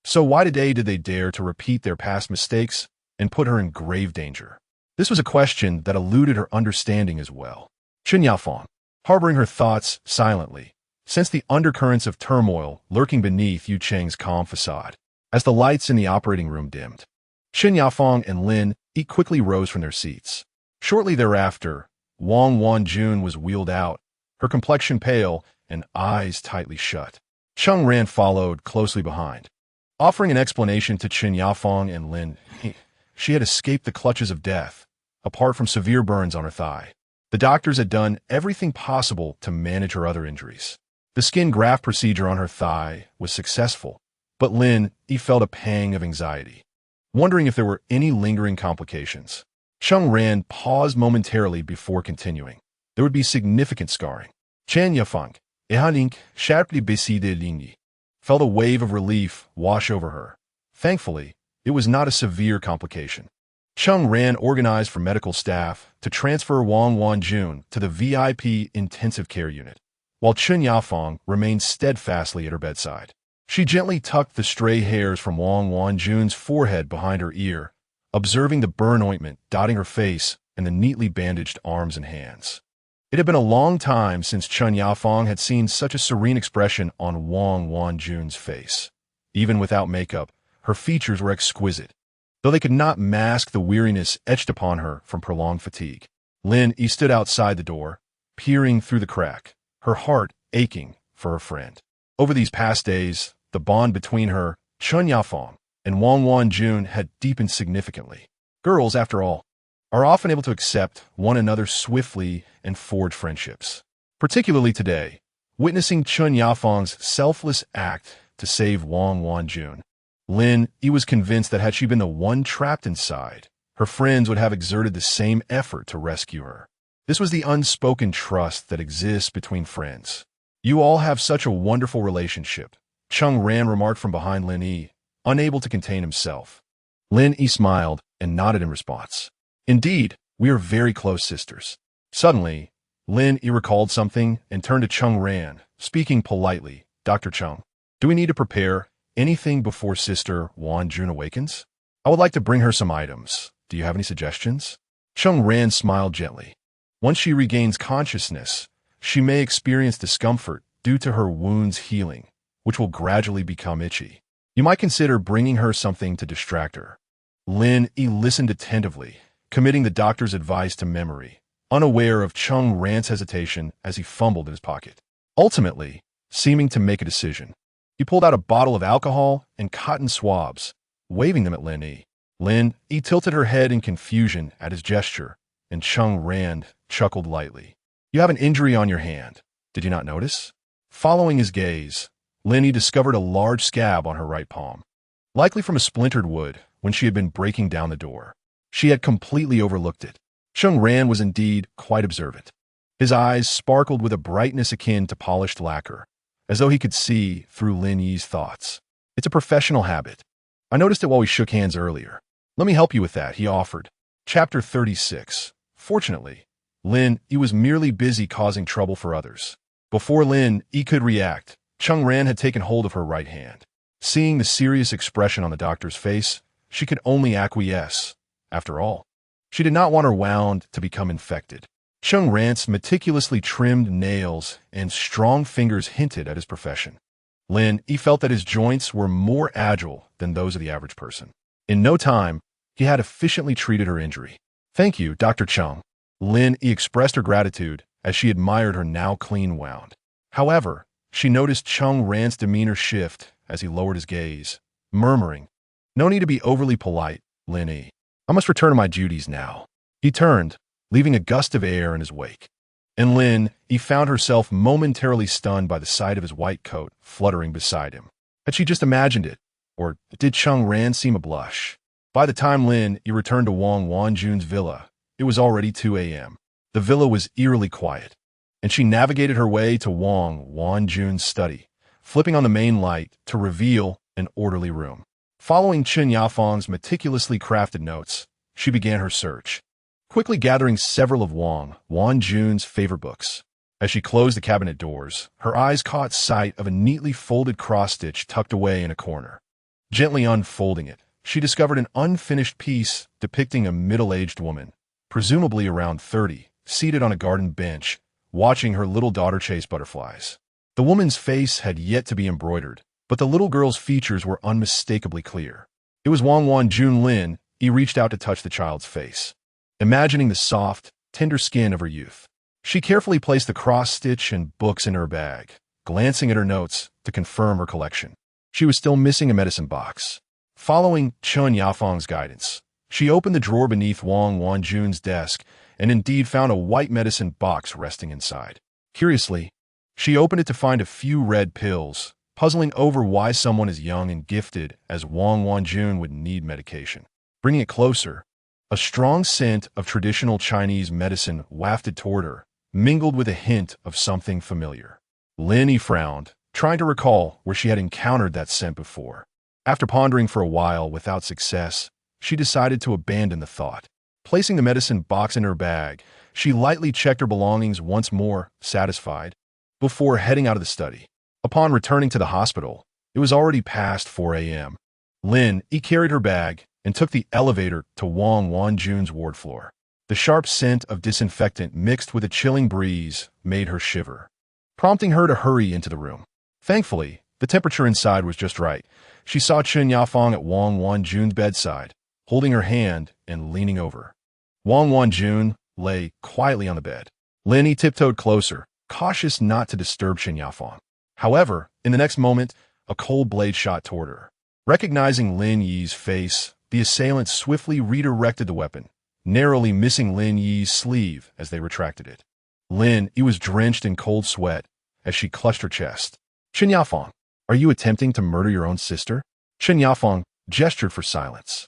So why today did they dare to repeat their past mistakes and put her in grave danger? This was a question that eluded her understanding as well. Chen Yafeng, harboring her thoughts silently, sensed the undercurrents of turmoil lurking beneath Yu Cheng's calm facade. As the lights in the operating room dimmed, Chen Yafeng and Lin Yi quickly rose from their seats. Shortly thereafter, Wang Wanjun was wheeled out, her complexion pale and eyes tightly shut. Cheng-Ren followed closely behind, offering an explanation to Chen Yafeng and Lin Yi. She had escaped the clutches of death, apart from severe burns on her thigh. The doctors had done everything possible to manage her other injuries. The skin graft procedure on her thigh was successful, but Lin Yi felt a pang of anxiety, wondering if there were any lingering complications. Cheng Ran paused momentarily before continuing. There would be significant scarring. Chen Yafang, Ehanink, sharply beside Lin Yi, felt a wave of relief wash over her. Thankfully, it was not a severe complication. Cheng Ran organized for medical staff to transfer Wang Wanjun to the VIP intensive care unit, while Chen Yafang remained steadfastly at her bedside. She gently tucked the stray hairs from Wang Wanjun's forehead behind her ear, observing the burn ointment dotting her face and the neatly bandaged arms and hands. It had been a long time since Chen Yafang had seen such a serene expression on Wang Wanjun's face. Even without makeup, her features were exquisite, though they could not mask the weariness etched upon her from prolonged fatigue. Lin Yi stood outside the door, peering through the crack, her heart aching for her friend. Over these past days, the bond between her, Chen Yafang, and Wang Wanjun had deepened significantly. Girls, after all, are often able to accept one another swiftly and forge friendships. Particularly today, witnessing Chen Yafang's selfless act to save Wang Wanjun, Lin Yi was convinced that had she been the one trapped inside, her friends would have exerted the same effort to rescue her. This was the unspoken trust that exists between friends. "You all have such a wonderful relationship," Cheng Ran remarked from behind Lin Yi, unable to contain himself. Lin Yi smiled and nodded in response. "Indeed, we are very close sisters." Suddenly, Lin Yi recalled something and turned to Cheng Ran, speaking politely. "Dr. Cheng, do we need to prepare anything before Sister Wanjun awakens? I would like to bring her some items. Do you have any suggestions?" Cheng Ran smiled gently. "Once she regains consciousness, she may experience discomfort due to her wounds healing, which will gradually become itchy. You might consider bringing her something to distract her." Lin Yi listened attentively, committing the doctor's advice to memory, unaware of Cheng Ran's hesitation as he fumbled in his pocket. Ultimately, seeming to make a decision, he pulled out a bottle of alcohol and cotton swabs, waving them at Lin Yi. Lin Yi tilted her head in confusion at his gesture, and Cheng Ran chuckled lightly. "You have an injury on your hand. Did you not notice?" Following his gaze, Lin Yi discovered a large scab on her right palm, likely from a splintered wood when she had been breaking down the door. She had completely overlooked it. Cheng Ran was indeed quite observant. His eyes sparkled with a brightness akin to polished lacquer, as though he could see through Lin Yi's thoughts. "It's a professional habit. I noticed it while we shook hands earlier. Let me help you with that," he offered. Chapter 36. Fortunately, Lin Yi was merely busy causing trouble for others. Before Lin Yi could react, Cheng Ran had taken hold of her right hand. Seeing the serious expression on the doctor's face, she could only acquiesce. After all, she did not want her wound to become infected. Cheng Ran's meticulously trimmed nails and strong fingers hinted at his profession. Lin Yi felt that his joints were more agile than those of the average person. In no time, he had efficiently treated her injury. "Thank you, Dr. Cheng." Lin Yi expressed her gratitude as she admired her now clean wound. However, she noticed Cheng Ran's demeanor shift as he lowered his gaze, murmuring, "No need to be overly polite, Lin Yi. I must return to my duties now." He turned, leaving a gust of air in his wake. And Lin Yi found herself momentarily stunned by the sight of his white coat fluttering beside him. Had she just imagined it, or did Cheng Ran seem a blush? By the time Lin Yi returned to Wang Wanjun's villa, it was already 2 a.m. The villa was eerily quiet, and she navigated her way to Wang Wanjun's study, flipping on the main light to reveal an orderly room. Following Chen Yafang's meticulously crafted notes, she began her search, quickly gathering several of Wang Wanjun's favorite books. As she closed the cabinet doors, her eyes caught sight of a neatly folded cross-stitch tucked away in a corner. Gently unfolding it, she discovered an unfinished piece depicting a middle-aged woman, presumably around 30, seated on a garden bench, watching her little daughter chase butterflies. The woman's face had yet to be embroidered, but the little girl's features were unmistakably clear. It was Wang Wanjun. Lin Yi reached out to touch the child's face, imagining the soft, tender skin of her youth. She carefully placed the cross-stitch and books in her bag, glancing at her notes to confirm her collection. She was still missing a medicine box. Following Chen Yafang's guidance, She opened the drawer beneath Wang Wanjun's desk and indeed found a white medicine box resting inside. Curiously, she opened it to find a few red pills, puzzling over why someone as young and gifted as Wang Wanjun would need medication. Bringing it closer, a strong scent of traditional Chinese medicine wafted toward her, mingled with a hint of something familiar. Lin Yi frowned, trying to recall where she had encountered that scent before. After pondering for a while without success, she decided to abandon the thought. Placing the medicine box in her bag, she lightly checked her belongings once more, satisfied, before heading out of the study. Upon returning to the hospital, it was already past 4 a.m. Lin Yi carried her bag and took the elevator to Wang Wanjun's ward floor. The sharp scent of disinfectant mixed with a chilling breeze made her shiver, prompting her to hurry into the room. Thankfully, the temperature inside was just right. She saw Chen Yafeng at Wang Wanjun's bedside, holding her hand and leaning over. Wang Wanjun lay quietly on the bed. Lin Yi tiptoed closer, cautious not to disturb Chen Yafeng. However, in the next moment, a cold blade shot toward her. Recognizing Lin Yi's face, the assailant swiftly redirected the weapon, narrowly missing Lin Yi's sleeve as they retracted it. Lin Yi was drenched in cold sweat as she clutched her chest. Chen Yafeng, are you attempting to murder your own sister? Chen Yafeng gestured for silence,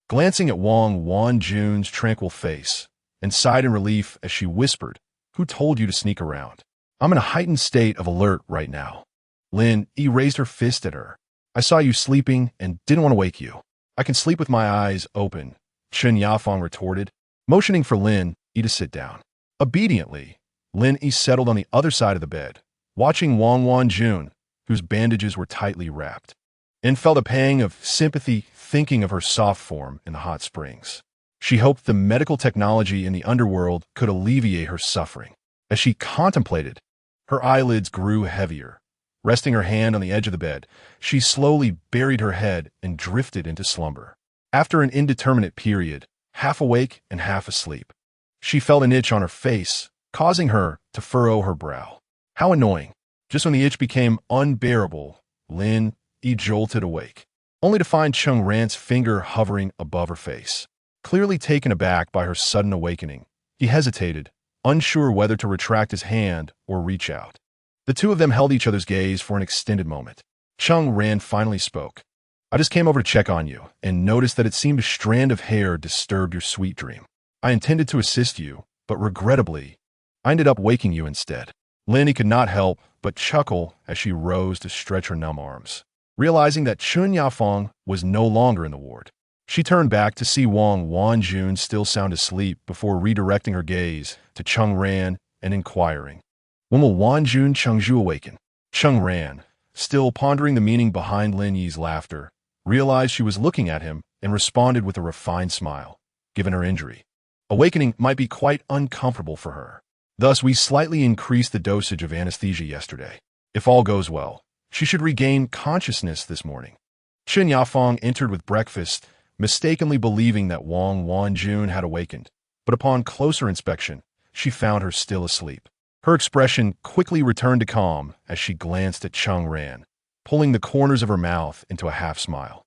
glancing at Wang Wanjun's tranquil face, and sighed in relief as she whispered, "Who told you to sneak around? I'm in a heightened state of alert right now." Lin Yi raised her fist at her. "I saw you sleeping and didn't want to wake you. I can sleep with my eyes open," Chen Yafeng retorted, motioning for Lin Yi to sit down. Obediently, Lin Yi settled on the other side of the bed, watching Wang Wanjun, whose bandages were tightly wrapped, and felt a pang of sympathy thinking of her soft form in the hot springs. She hoped the medical technology in the underworld could alleviate her suffering. As she contemplated, her eyelids grew heavier. Resting her hand on the edge of the bed, she slowly buried her head and drifted into slumber. After an indeterminate period, half awake and half asleep, she felt an itch on her face, causing her to furrow her brow. How annoying. Just when the itch became unbearable, Lin Yi jolted awake, only to find Cheng Ran's finger hovering above her face. Clearly taken aback by her sudden awakening, he hesitated, unsure whether to retract his hand or reach out. The two of them held each other's gaze for an extended moment. Cheng Ran finally spoke. "I just came over to check on you and noticed that it seemed a strand of hair disturbed your sweet dream. I intended to assist you, but regrettably, I ended up waking you instead." Lin Yi could not help but chuckle as she rose to stretch her numb arms. Realizing that Chen Yafeng was no longer in the ward, she turned back to see Wang Wanjun still sound asleep before redirecting her gaze to Cheng Ran and inquiring, "When will Wanjun Chengzhu awaken?" Cheng Ran, still pondering the meaning behind Lin Yi's laughter, realized she was looking at him and responded with a refined smile. Given her injury, awakening might be quite uncomfortable for her. Thus, we slightly increased the dosage of anesthesia yesterday. If all goes well, she should regain consciousness this morning. Chen Yafeng entered with breakfast, mistakenly believing that Wang Wanjun had awakened, but upon closer inspection, she found her still asleep. Her expression quickly returned to calm as she glanced at Cheng Ran, pulling the corners of her mouth into a half-smile.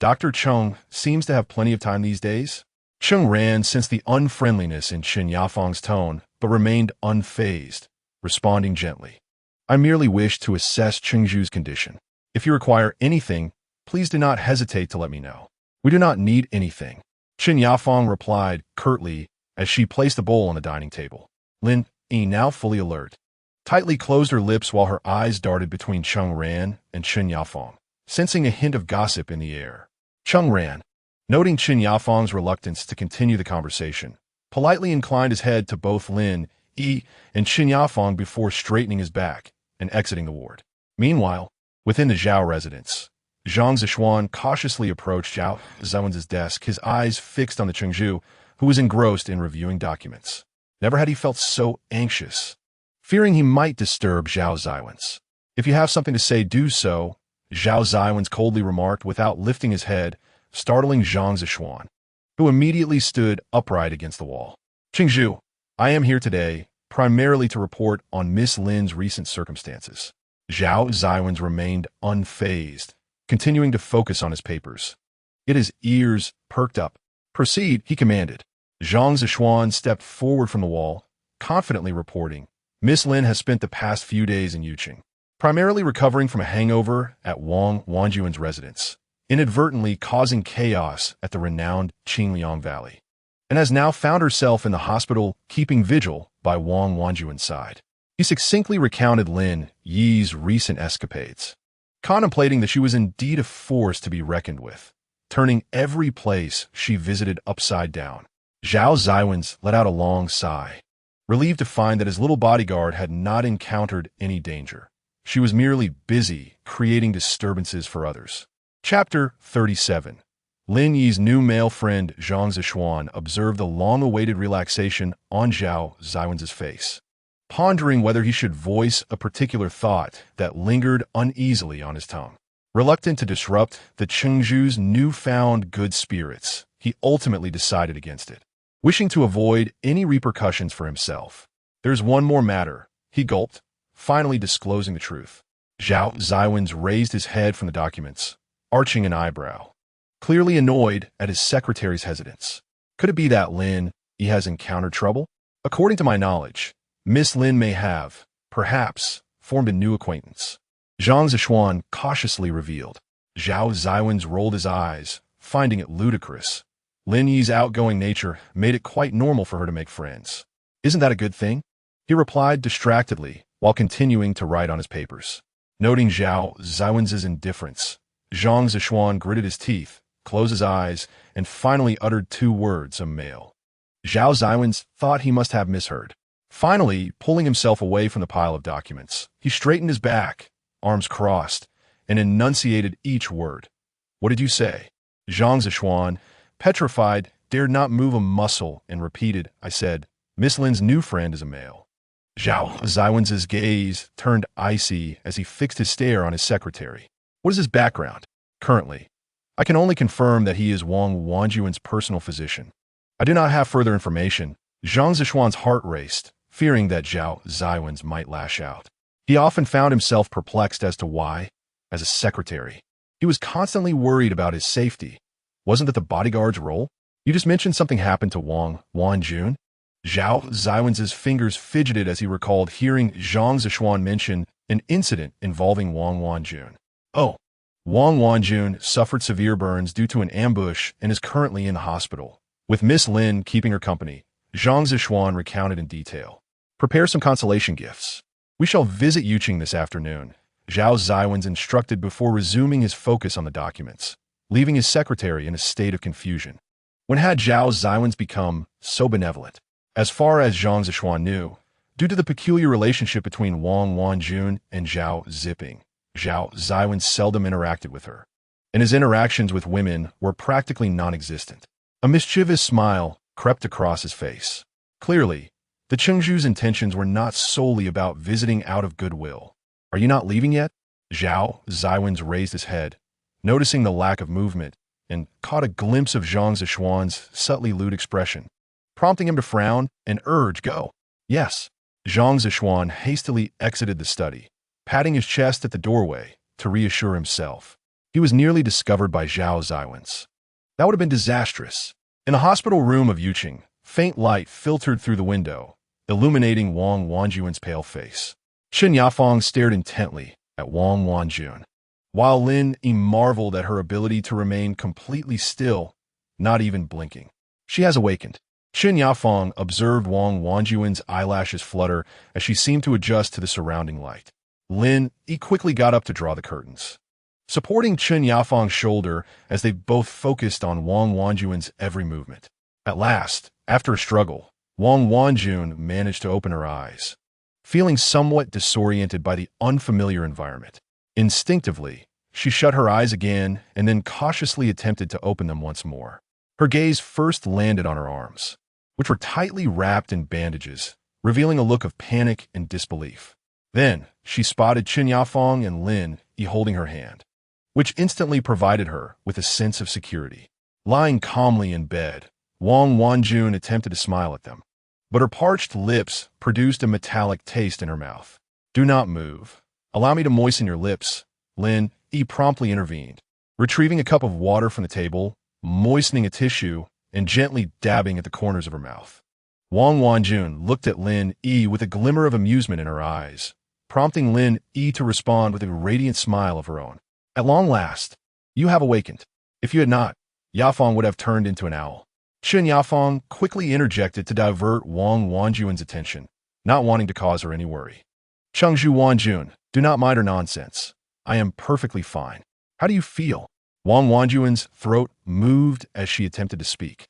"Dr. Cheng seems to have plenty of time these days?" Cheng Ran sensed the unfriendliness in Chen Yafeng's tone, but remained unfazed, responding gently. "I merely wish to assess Chengzhu's condition. If you require anything, please do not hesitate to let me know." "We do not need anything," Chen Yafeng replied curtly as she placed the bowl on the dining table. Lin Yi, now fully alert, tightly closed her lips while her eyes darted between Cheng Ran and Chen Yafeng, sensing a hint of gossip in the air. Cheng Ran, noting Chen Yafeng's reluctance to continue the conversation, politely inclined his head to both Lin Yi and Chen Yafeng before straightening his back and exiting the ward. Meanwhile, within the Zhao residence, Zhang Zishuan cautiously approached Zhao Xiwen's desk, his eyes fixed on the Chengzhu, who was engrossed in reviewing documents. Never had he felt so anxious, fearing he might disturb Zhao Xiwen's. "If you have something to say, do so," Zhao Xiwen's coldly remarked without lifting his head, startling Zhang Zishuan, who immediately stood upright against the wall. "Chengzhu, I am here today primarily to report on Miss Lin's recent circumstances." Zhao Xiwen's remained unfazed, continuing to focus on his papers. Yet his ears perked up, Proceed, he commanded. Zhang Zishuan stepped forward from the wall, confidently reporting, Miss Lin has spent the past few days in Yuqing, primarily recovering from a hangover at Wang Wanjuan's residence, inadvertently causing chaos at the renowned Qingliang Valley, and has now found herself in the hospital keeping vigil by Wang Wanjuan's side. He succinctly recounted Lin Yi's recent escapades, contemplating that she was indeed a force to be reckoned with, turning every place she visited upside down. Zhao Xiwen let out a long sigh, relieved to find that his little bodyguard had not encountered any danger. She was merely busy creating disturbances for others. Chapter 37. Lin Yi's new male friend Zhang Zishuan observed the long-awaited relaxation on Zhao Xiwen's face, pondering whether he should voice a particular thought that lingered uneasily on his tongue. Reluctant to disrupt the Chengzhu's newfound good spirits, he ultimately decided against it, wishing to avoid any repercussions for himself. There's one more matter, he gulped, finally disclosing the truth. Zhao Xiwen raised his head from the documents, arching an eyebrow, clearly annoyed at his secretary's hesitance. Could it be that Lin Yi has encountered trouble? According to my knowledge, Miss Lin may have, perhaps, formed a new acquaintance, Zhang Zishuan cautiously revealed. Zhao Xiwen rolled his eyes, finding it ludicrous. Lin Yi's outgoing nature made it quite normal for her to make friends. Isn't that a good thing? He replied distractedly while continuing to write on his papers. Noting Zhao Xiwen's indifference, Zhang Zishuan gritted his teeth, closed his eyes, and finally uttered two words, a male. Zhao Xiwen thought he must have misheard. Finally, pulling himself away from the pile of documents, he straightened his back, arms crossed, and enunciated each word. What did you say? Zhang Zishuan, petrified, dared not move a muscle and repeated, I said, Miss Lin's new friend is a male. Zhao Xiwen's gaze turned icy as he fixed his stare on his secretary. What is his background? Currently, I can only confirm that he is Wang Wanjuan's personal physician. I do not have further information. Zhang Zishuan's heart raced, fearing that Zhao Xiwen might lash out. He often found himself perplexed as to why, as a secretary, he was constantly worried about his safety. Wasn't that the bodyguard's role? You just mentioned something happened to Wang Wanjun? Zhao Xiwen's fingers fidgeted as he recalled hearing Zhang Zishuan mention an incident involving Wang Wanjun. Oh, Wang Wanjun suffered severe burns due to an ambush and is currently in the hospital, with Miss Lin keeping her company. Zhang Zishuan recounted in detail. Prepare some consolation gifts. We shall visit Yuqing this afternoon, Zhao Xiwen instructed before resuming his focus on the documents, leaving his secretary in a state of confusion. When had Zhao Xiwen become so benevolent? As far as Zhang Zishuan knew, due to the peculiar relationship between Wang Wanjun and Zhao Ziping, Zhao Xiwen seldom interacted with her, and his interactions with women were practically non-existent. A mischievous smile crept across his face. Clearly, the Chengzhu's intentions were not solely about visiting out of goodwill. Are you not leaving yet? Zhao Xiwen raised his head, noticing the lack of movement, and caught a glimpse of Zhang Zishuan's subtly lewd expression, prompting him to frown and urge go. Yes. Zhang Zishuan hastily exited the study, patting his chest at the doorway to reassure himself. He was nearly discovered by Zhao Xiwen. That would have been disastrous. In the hospital room of Yuqing, faint light filtered through the window, illuminating Wang Wanjuan's pale face. Chen Yafeng stared intently at Wang Wanjun, while Lin Yi marveled at her ability to remain completely still, not even blinking. She has awakened. Chen Yafeng observed Wang Wanjuan's eyelashes flutter as she seemed to adjust to the surrounding light. Lin Yi quickly got up to draw the curtains, supporting Chen Yafeng's shoulder as they both focused on Wang Wanjuan's every movement. At last, after a struggle, Wang Wanjun managed to open her eyes, feeling somewhat disoriented by the unfamiliar environment. Instinctively, she shut her eyes again and then cautiously attempted to open them once more. Her gaze first landed on her arms, which were tightly wrapped in bandages, revealing a look of panic and disbelief. Then, she spotted Chen Yafeng and Lin Yi holding her hand, which instantly provided her with a sense of security. Lying calmly in bed, Wang Wanjun attempted to smile at them, but her parched lips produced a metallic taste in her mouth. Do not move. Allow me to moisten your lips, Lin Yi promptly intervened. Retrieving a cup of water from the table, moistening a tissue, and gently dabbing at the corners of her mouth. Wang Wanjun looked at Lin Yi with a glimmer of amusement in her eyes, prompting Lin Yi to respond with a radiant smile of her own. At long last, you have awakened. If you had not, Yafeng would have turned into an owl. Qin Yafeng quickly interjected to divert Wang Wanjun's attention, not wanting to cause her any worry. Chengzhu Wanjun, do not mind her nonsense. I am perfectly fine. How do you feel? Wang Wanjun's throat moved as she attempted to speak,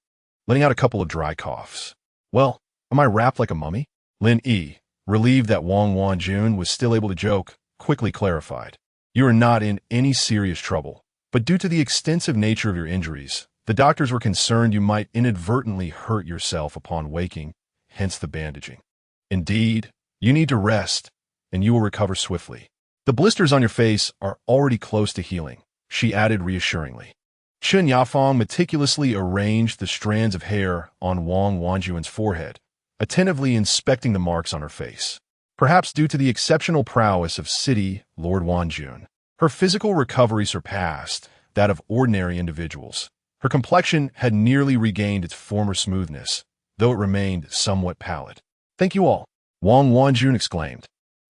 letting out a couple of dry coughs. Well, am I wrapped like a mummy? Lin Yi, relieved that Wang Wanjun was still able to joke, quickly clarified. You are not in any serious trouble, but due to the extensive nature of your injuries, the doctors were concerned you might inadvertently hurt yourself upon waking, hence the bandaging. Indeed, you need to rest, and you will recover swiftly. The blisters on your face are already close to healing, she added reassuringly. Qin Yafeng meticulously arranged the strands of hair on Wang Wanjun's forehead, attentively inspecting the marks on her face. Perhaps due to the exceptional prowess of City Lord Wanjun, her physical recovery surpassed that of ordinary individuals. Her complexion had nearly regained its former smoothness, though it remained somewhat pallid. Thank you all, Wang Wanjun exclaimed,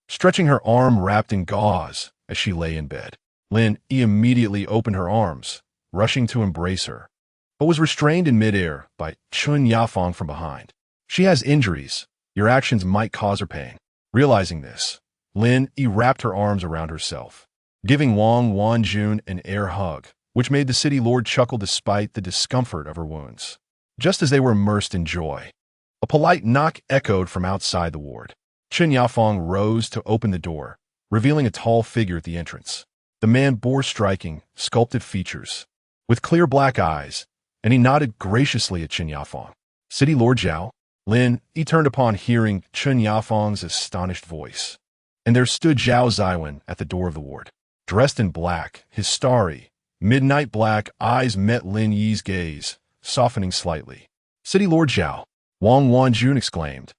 stretching her arm wrapped in gauze as she lay in bed. Lin Yi immediately opened her arms, rushing to embrace her, but was restrained in midair by Qin Yafeng from behind. She has injuries. Your actions might cause her pain. Realizing this, Lin Yi wrapped her arms around herself, giving Wang Wanjun an air hug, which made the city lord chuckle despite the discomfort of her wounds. Just as they were immersed in joy, a polite knock echoed from outside the ward. Qin Yafeng rose to open the door, revealing a tall figure at the entrance. The man bore striking, sculpted features, with clear black eyes, and he nodded graciously at Qin Yafeng. City Lord Zhao? Lin Yi turned upon hearing Qin Yafeng's astonished voice, and there stood Zhao Xiwen at the door of the ward. Dressed in black, his starry, midnight black eyes met Lin Yi's gaze, softening slightly. City Lord Zhao, Wang Wanjun exclaimed,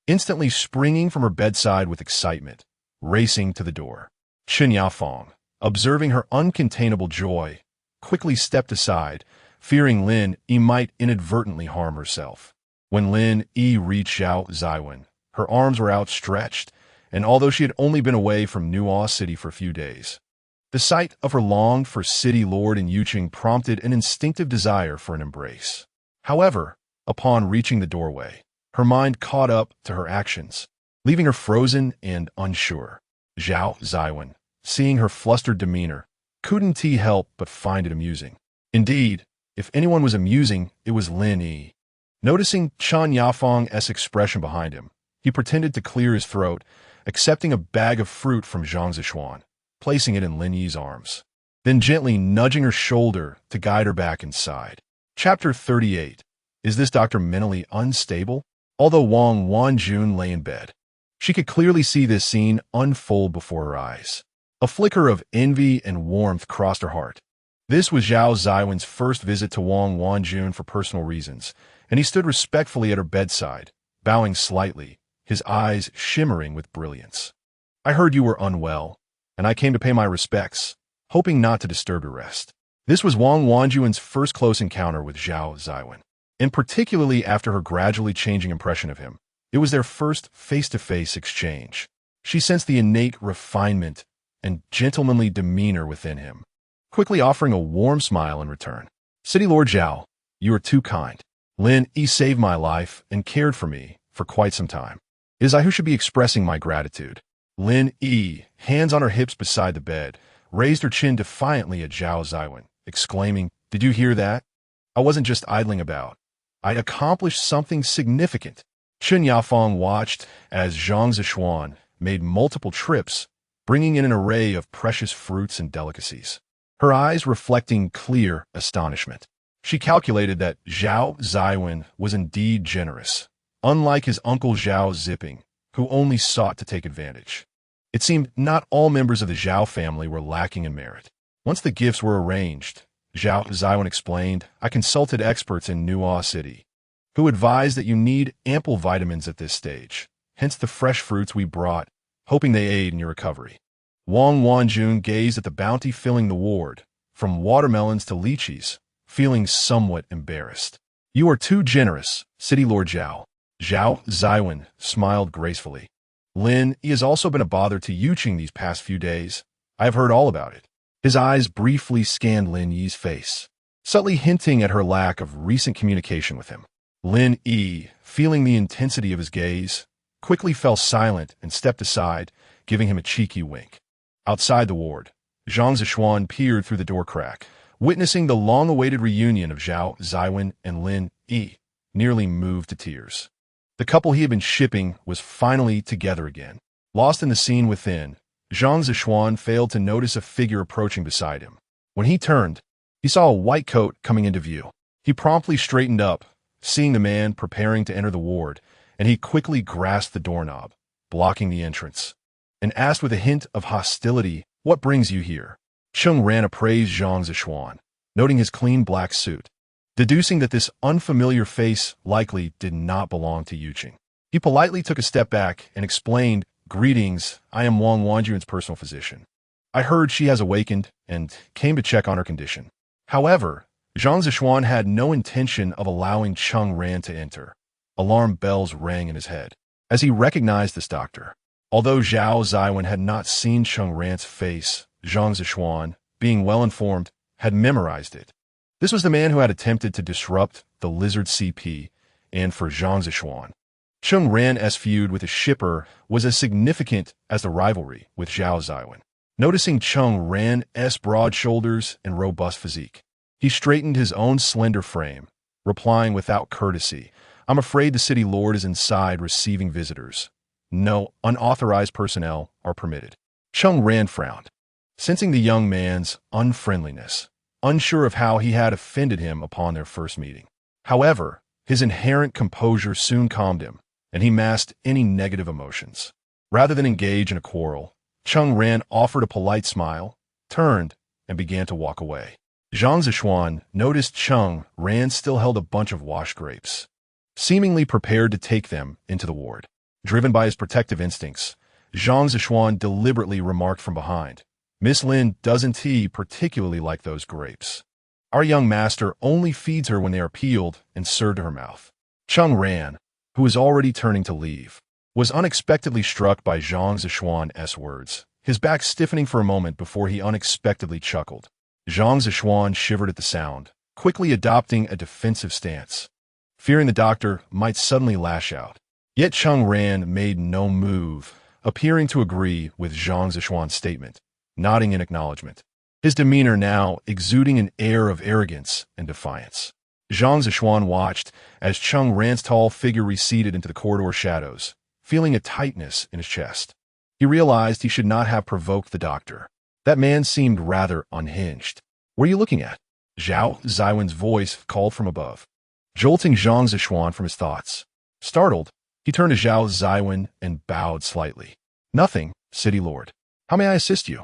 instantly springing from her bedside with excitement, racing to the door. Qin Yafeng, observing her uncontainable joy, quickly stepped aside, fearing Lin Yi might inadvertently harm herself. When Lin Yi reached Zhao Xiwen, her arms were outstretched, and although she had only been away from Nuo City for a few days, the sight of her longed-for city lord in Yuqing prompted an instinctive desire for an embrace. However, upon reaching the doorway, her mind caught up to her actions, leaving her frozen and unsure. Zhao Xiwen, seeing her flustered demeanor, couldn't help but find it amusing. Indeed, if anyone was amusing, it was Lin Yi. Noticing Qin Yafeng's expression behind him, he pretended to clear his throat, accepting a bag of fruit from Zhang Zishuan, placing it in Lin Yi's arms, then gently nudging her shoulder to guide her back inside. Chapter 38. Is this doctor mentally unstable? Although Wang Wanjun lay in bed, she could clearly see this scene unfold before her eyes. A flicker of envy and warmth crossed her heart. This was Zhao Xiwen's first visit to Wang Wanjun for personal reasons, and he stood respectfully at her bedside, bowing slightly, his eyes shimmering with brilliance. I heard you were unwell, and I came to pay my respects, hoping not to disturb your rest. This was Wang Wanjun's first close encounter with Zhao Xiwen, and particularly after her gradually changing impression of him. It was their first face-to-face exchange. She sensed the innate refinement and gentlemanly demeanor within him, quickly offering a warm smile in return. City Lord Zhao, you are too kind. Lin Yi saved my life and cared for me for quite some time. It is I who should be expressing my gratitude. Lin Yi, hands on her hips beside the bed, raised her chin defiantly at Zhao Xiwen, exclaiming, Did you hear that? I wasn't just idling about. I accomplished something significant. Qin Yafeng watched as Zhang Zishuan made multiple trips, bringing in an array of precious fruits and delicacies, her eyes reflecting clear astonishment. She calculated that Zhao Xiwen was indeed generous, unlike his uncle Zhao Ziping, who only sought to take advantage. It seemed not all members of the Zhao family were lacking in merit. Once the gifts were arranged, Zhao Xiwen explained, I consulted experts in Nuo City, who advised that you need ample vitamins at this stage, hence the fresh fruits we brought, hoping they aid in your recovery. Wang Wanjun gazed at the bounty filling the ward, from watermelons to lychees, feeling somewhat embarrassed. You are too generous, City Lord Zhao. Zhao Xiwen smiled gracefully. Lin Yi has also been a bother to Yuqing these past few days. I have heard all about it. His eyes briefly scanned Lin Yi's face, subtly hinting at her lack of recent communication with him. Lin Yi, feeling the intensity of his gaze, quickly fell silent and stepped aside, giving him a cheeky wink. Outside the ward, Zhang Zishuan peered through the door crack, witnessing the long-awaited reunion of Zhao Xiwen and Lin Yi, nearly moved to tears. The couple he had been shipping was finally together again. Lost in the scene within, Zhang Zishuan failed to notice a figure approaching beside him. When he turned, he saw a white coat coming into view. He promptly straightened up, seeing the man preparing to enter the ward, and he quickly grasped the doorknob, blocking the entrance, and asked with a hint of hostility, "What brings you here?" Chung Ran appraised Zhang Zishuan, noting his clean black suit, deducing that this unfamiliar face likely did not belong to Yuqing. He politely took a step back and explained, "Greetings, I am Wang Wanjun's personal physician. I heard she has awakened and came to check on her condition." However, Zhang Zishuan had no intention of allowing Chung Ran to enter. Alarm bells rang in his head as he recognized this doctor. Although Zhao Xiwen had not seen Chung Ran's face, Zhang Zishuan, being well informed, had memorized it. This was the man who had attempted to disrupt the Lizard CP, and for Zhang Zishuan, Chung Ran's feud with his shipper was as significant as the rivalry with Zhao Xiwen. Noticing Chung Ran's broad shoulders and robust physique, he straightened his own slender frame, replying without courtesy, "I'm afraid the city lord is inside receiving visitors. No unauthorized personnel are permitted." Chung Ran frowned, sensing the young man's unfriendliness, unsure of how he had offended him upon their first meeting. However, his inherent composure soon calmed him, and he masked any negative emotions. Rather than engage in a quarrel, Chung Ran offered a polite smile, turned, and began to walk away. Zhang Zishuan noticed Chung Ran still held a bunch of washed grapes, seemingly prepared to take them into the ward. Driven by his protective instincts, Zhang Zishuan deliberately remarked from behind, "Miss Lin doesn't he particularly like those grapes? Our young master only feeds her when they are peeled and served to her mouth." Chung Ran, who was already turning to leave, was unexpectedly struck by Zhang Zishuan's words, his back stiffening for a moment before he unexpectedly chuckled. Zhang Zishuan shivered at the sound, quickly adopting a defensive stance, fearing the doctor might suddenly lash out. Yet Chung Ran made no move, appearing to agree with Zhang Zishuan's statement, nodding in acknowledgement, his demeanor now exuding an air of arrogance and defiance. Zhang Zishuan watched as Chung Ran's tall figure receded into the corridor shadows, feeling a tightness in his chest. He realized he should not have provoked the doctor. That man seemed rather unhinged. "What are you looking at?" Zhao Xiwen's voice called from above, jolting Zhang Zishuan from his thoughts. Startled, he turned to Zhao Xiwen and bowed slightly. "Nothing, City Lord. How may I assist you?"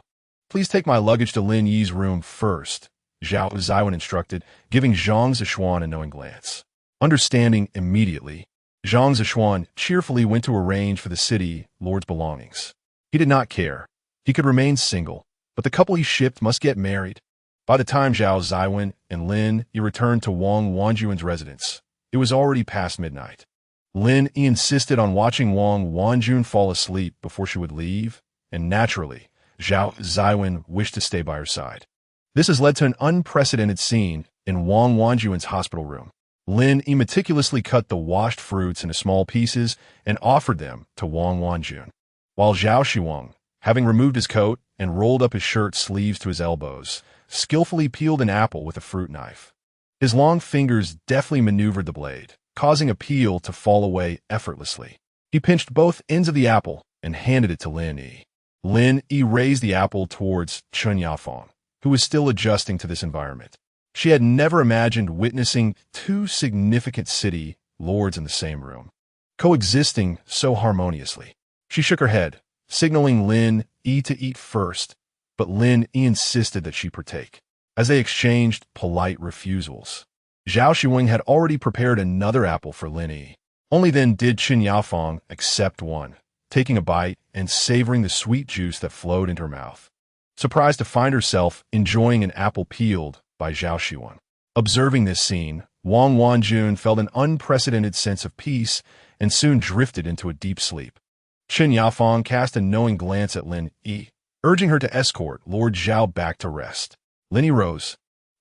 "Please take my luggage to Lin Yi's room first," Zhao Xiwen instructed, giving Zhang Zishuan a knowing glance. Understanding immediately, Zhang Zishuan cheerfully went to arrange for the city lord's belongings. He did not care. He could remain single, but the couple he shipped must get married. By the time Zhao Xiwen and Lin Yi returned to Wang Wanjun's residence, it was already past midnight. Lin Yi insisted on watching Wang Wanjun fall asleep before she would leave, and naturally, Zhao Xiwen wished to stay by her side. This has led to an unprecedented scene in Wang Wanjun's hospital room. Lin Yi meticulously cut the washed fruits into small pieces and offered them to Wang Wanjun, while Zhao Xiwen, having removed his coat and rolled up his shirt sleeves to his elbows, skillfully peeled an apple with a fruit knife. His long fingers deftly maneuvered the blade, causing a peel to fall away effortlessly. He pinched both ends of the apple and handed it to Lin Yi. Lin Yi raised the apple towards Chun Yafeng, who was still adjusting to this environment. She had never imagined witnessing two significant city lords in the same room, coexisting so harmoniously. She shook her head, signaling Lin Yi to eat first, but Lin Yi insisted that she partake, as they exchanged polite refusals. Zhao Xiwen had already prepared another apple for Lin Yi. Only then did Chun Yafeng accept one, taking a bite and savoring the sweet juice that flowed into her mouth, surprised to find herself enjoying an apple peeled by Zhao Xiwen. Observing this scene, Wang Wanjun felt an unprecedented sense of peace and soon drifted into a deep sleep. Chen Yafeng cast a knowing glance at Lin Yi, urging her to escort Lord Zhao back to rest. Lin Yi rose,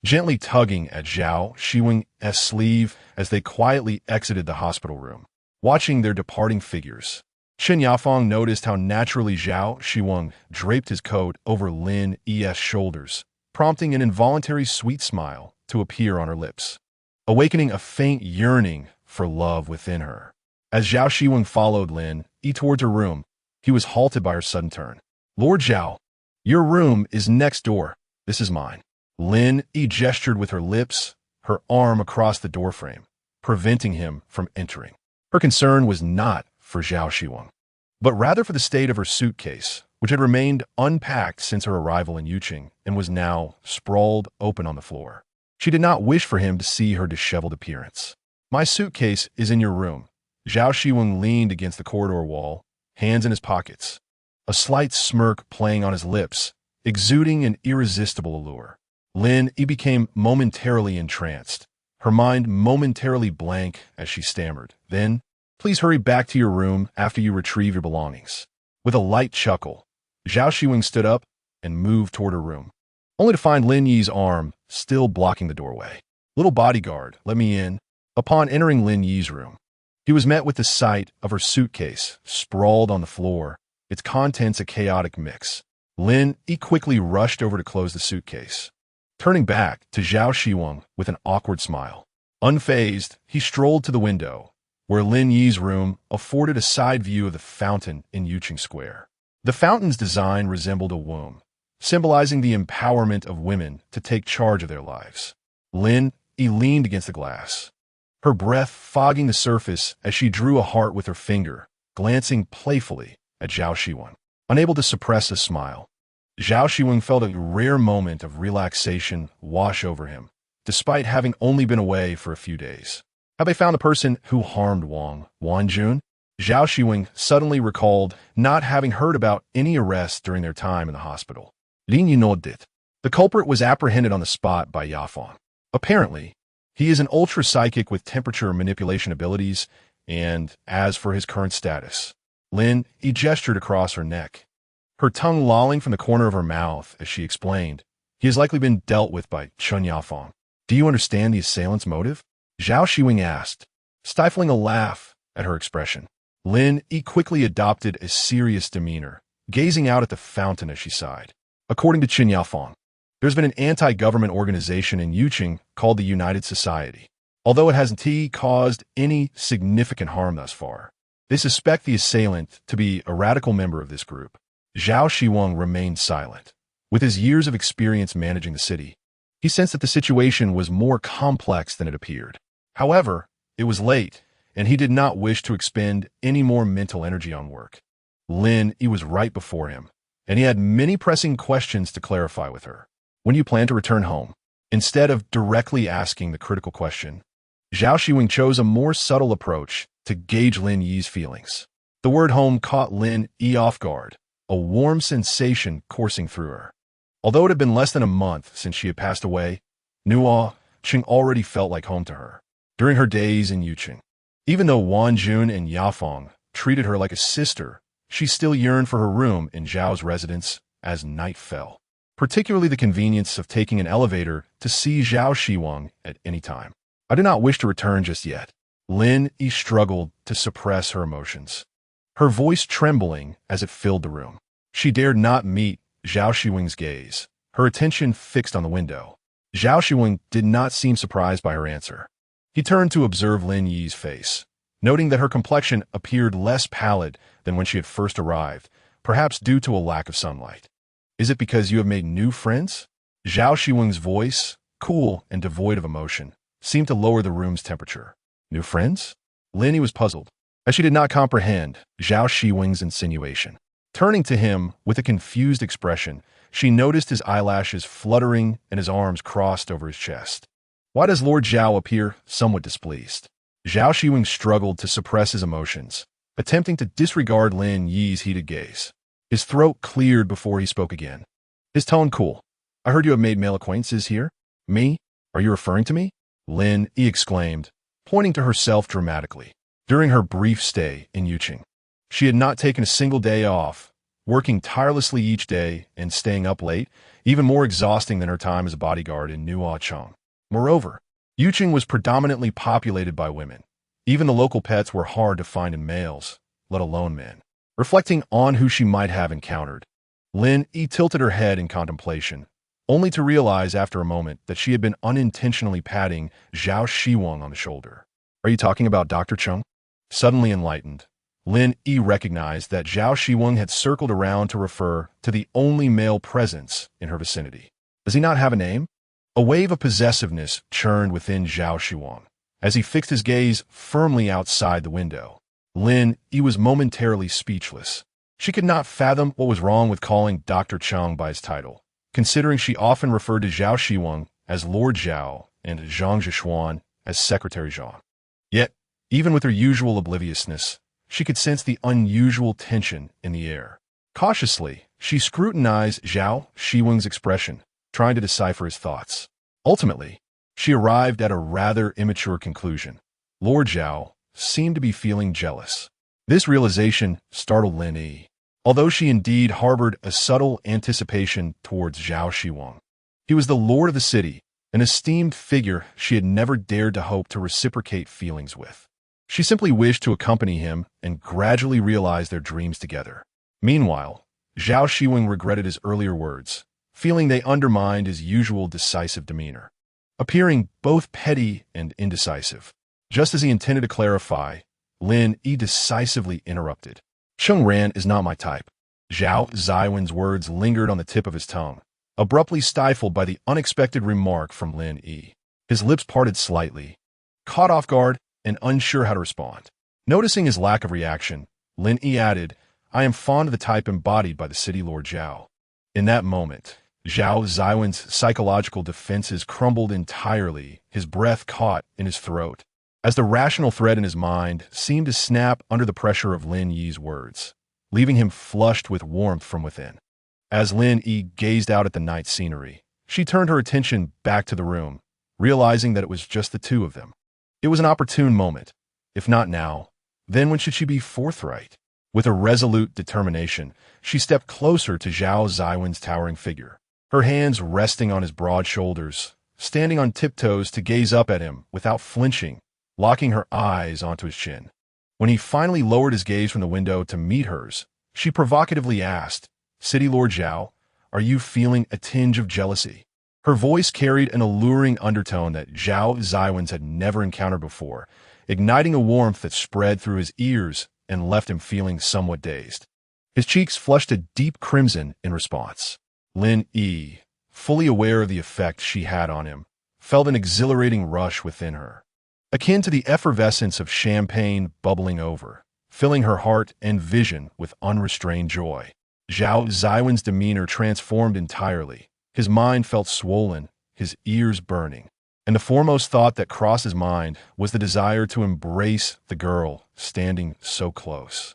gently tugging at Zhao Xiwen's sleeve as they quietly exited the hospital room. Watching their departing figures, Chen Yafeng noticed how naturally Zhao Xiwen draped his coat over Lin Yi's shoulders, prompting an involuntary sweet smile to appear on her lips, awakening a faint yearning for love within her. As Zhao Xiwen followed Lin Yi towards her room, he was halted by her sudden turn. "Lord Zhao, your room is next door. This is mine." Lin Yi gestured with her lips, her arm across the doorframe, preventing him from entering. Her concern was not for Zhao Xiwen, but rather for the state of her suitcase, which had remained unpacked since her arrival in Yuqing and was now sprawled open on the floor. She did not wish for him to see her disheveled appearance. "My suitcase is in your room." Zhao Xiwen leaned against the corridor wall, hands in his pockets, a slight smirk playing on his lips, exuding an irresistible allure. Lin Yi became momentarily entranced, her mind momentarily blank as she stammered. "Then, please hurry back to your room after you retrieve your belongings." With a light chuckle, Zhao Xiwen stood up and moved toward her room, only to find Lin Yi's arm still blocking the doorway. "Little bodyguard, let me in." Upon entering Lin Yi's room, he was met with the sight of her suitcase sprawled on the floor, its contents a chaotic mix. Lin Yi quickly rushed over to close the suitcase, turning back to Zhao Xiwen with an awkward smile. Unfazed, he strolled to the window, where Lin Yi's room afforded a side view of the fountain in Yuqing Square. The fountain's design resembled a womb, symbolizing the empowerment of women to take charge of their lives. Lin Yi leaned against the glass, her breath fogging the surface as she drew a heart with her finger, glancing playfully at Zhao Xiwen. Unable to suppress a smile, Zhao Xiwen felt a rare moment of relaxation wash over him, despite having only been away for a few days. Have they found the person who harmed Wang Wanjun? Zhao Xiwen suddenly recalled not having heard about any arrests during their time in the hospital. Lin Yi nodded. The culprit was apprehended on the spot by Yafeng. Apparently, he is an ultra-psychic with temperature manipulation abilities, and as for his current status, Lin Yi gestured across her neck, her tongue lolling from the corner of her mouth as she explained, "He has likely been dealt with by Chen Yafeng." "Do you understand the assailant's motive?" Zhao Xiwen asked, stifling a laugh at her expression. Lin Yi quickly adopted a serious demeanor, gazing out at the fountain as she sighed. "According to Chen Yafeng, there's been an anti-government organization in Yuqing called the United Society. Although it hasn't caused any significant harm thus far, they suspect the assailant to be a radical member of this group." Zhao Xiwen remained silent. With his years of experience managing the city, he sensed that the situation was more complex than it appeared. However, it was late, and he did not wish to expend any more mental energy on work. Lin Yi was right before him, and he had many pressing questions to clarify with her. "When do you plan to return home?" Instead of directly asking the critical question, Zhao Xiwen chose a more subtle approach to gauge Lin Yi's feelings. The word home caught Lin Yi off guard, a warm sensation coursing through her. Although it had been less than a month since she had passed away, Nuo Cheng already felt like home to her. During her days in Yuqing, even though Wanjun and Yafeng treated her like a sister, she still yearned for her room in Zhao's residence as night fell, particularly the convenience of taking an elevator to see Zhao Xiwen at any time. "I do not wish to return just yet." Lin Yi struggled to suppress her emotions, her voice trembling as it filled the room. She dared not meet Zhao Xiwen's gaze, her attention fixed on the window. Zhao Xiwen did not seem surprised by her answer. He turned to observe Lin Yi's face, noting that her complexion appeared less pallid than when she had first arrived, perhaps due to a lack of sunlight. "Is it because you have made new friends?" Zhao Xiwen's voice, cool and devoid of emotion, seemed to lower the room's temperature. "New friends?" Lin Yi was puzzled, as she did not comprehend Zhao Xiwen's insinuation. Turning to him with a confused expression, she noticed his eyelashes fluttering and his arms crossed over his chest. "Why does Lord Zhao appear somewhat displeased?" Zhao Xiwen struggled to suppress his emotions, attempting to disregard Lin Yi's heated gaze. His throat cleared before he spoke again, his tone cool. "I heard you have made male acquaintances here." "Me? Are you referring to me?" Lin Yi exclaimed, pointing to herself dramatically. During her brief stay in Yuqing, she had not taken a single day off, working tirelessly each day and staying up late, even more exhausting than her time as a bodyguard in Nuo Cheng. Moreover, Yuqing was predominantly populated by women. Even the local pets were hard to find in males, let alone men. Reflecting on who she might have encountered, Lin Yi tilted her head in contemplation, only to realize after a moment that she had been unintentionally patting Zhao Xiwen on the shoulder. "Are you talking about Dr. Cheng?" Suddenly enlightened, Lin Yi recognized that Zhao Xiwen had circled around to refer to the only male presence in her vicinity. Does he not have a name? A wave of possessiveness churned within Zhao Xiwen as he fixed his gaze firmly outside the window. Lin Yi was momentarily speechless. She could not fathom what was wrong with calling Dr. Cheng by his title, considering she often referred to Zhao Xiwen as Lord Zhao and Zhang Zhishuan as Secretary Zhang. Yet, even with her usual obliviousness, she could sense the unusual tension in the air. Cautiously, she scrutinized Zhao Xiwen's expression, trying to decipher his thoughts. Ultimately, she arrived at a rather immature conclusion. Lord Zhao seemed to be feeling jealous. This realization startled Lin Yi, although she indeed harbored a subtle anticipation towards Zhao Xiwen. He was the lord of the city, an esteemed figure she had never dared to hope to reciprocate feelings with. She simply wished to accompany him and gradually realize their dreams together. Meanwhile, Zhao Xiwen regretted his earlier words, feeling they undermined his usual decisive demeanor, appearing both petty and indecisive. Just as he intended to clarify, Lin Yi decisively interrupted. "Cheng Ran is not my type." Zhao Xiwen's words lingered on the tip of his tongue, abruptly stifled by the unexpected remark from Lin Yi. His lips parted slightly, caught off guard and unsure how to respond. Noticing his lack of reaction, Lin Yi added, "I am fond of the type embodied by the city Lord Zhao." In that moment, Zhao Xiwen's psychological defenses crumbled entirely, his breath caught in his throat, as the rational thread in his mind seemed to snap under the pressure of Lin Yi's words, leaving him flushed with warmth from within. As Lin Yi gazed out at the night scenery, she turned her attention back to the room, realizing that it was just the two of them. It was an opportune moment. If not now, then when should she be forthright? With a resolute determination, she stepped closer to Zhao Xiwen's towering figure, her hands resting on his broad shoulders, standing on tiptoes to gaze up at him without flinching, locking her eyes onto his chin. When he finally lowered his gaze from the window to meet hers, she provocatively asked, "City Lord Zhao, are you feeling a tinge of jealousy?" Her voice carried an alluring undertone that Zhao Xiwen's had never encountered before, igniting a warmth that spread through his ears and left him feeling somewhat dazed. His cheeks flushed a deep crimson in response. Lin Yi, fully aware of the effect she had on him, felt an exhilarating rush within her, akin to the effervescence of champagne bubbling over, filling her heart and vision with unrestrained joy. Zhao Xiwen's demeanor transformed entirely. His mind felt swollen, his ears burning, and the foremost thought that crossed his mind was the desire to embrace the girl standing so close.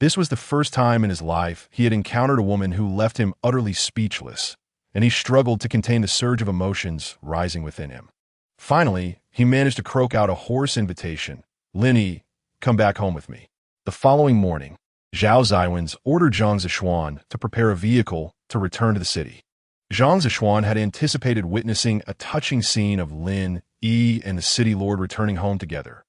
This was the first time in his life he had encountered a woman who left him utterly speechless, and he struggled to contain the surge of emotions rising within him. Finally, he managed to croak out a hoarse invitation, "Lin Yi, come back home with me." The following morning, Zhao Xiwen's ordered Zhang Zhishuan to prepare a vehicle to return to the city. Zhang Zhishuan had anticipated witnessing a touching scene of Lin Yi and the city lord returning home together,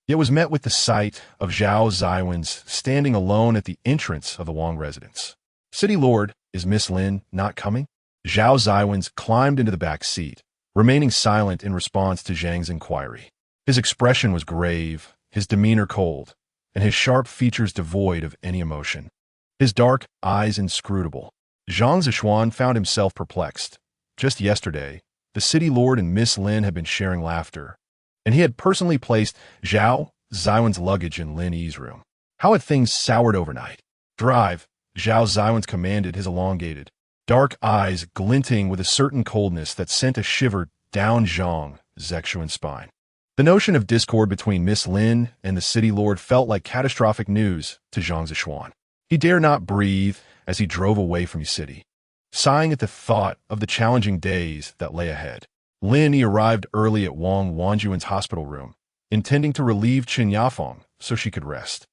yet was met with the sight of Zhao Xiwen's standing alone at the entrance of the Wang residence. "City lord, is Miss Lin not coming?" Zhao Xiwen's climbed into the back seat, remaining silent in response to Zhang's inquiry. His expression was grave, his demeanor cold, and his sharp features devoid of any emotion. His dark eyes inscrutable. Zhang Zhishuan found himself perplexed. Just yesterday, the city lord and Miss Lin had been sharing laughter, and he had personally placed Zhao Xiwen's luggage in Lin Yi's room. How had things soured overnight? "Drive," Zhao Xiwen's commanded, his elongated, dark eyes glinting with a certain coldness that sent a shiver down Zhang Zhishuan's spine. The notion of discord between Miss Lin and the city lord felt like catastrophic news to Zhang Zhishuan. He dared not breathe as he drove away from the city, sighing at the thought of the challenging days that lay ahead. Lin Yi arrived early at Wang Wanjuan's hospital room, intending to relieve Qin Yafeng so she could rest.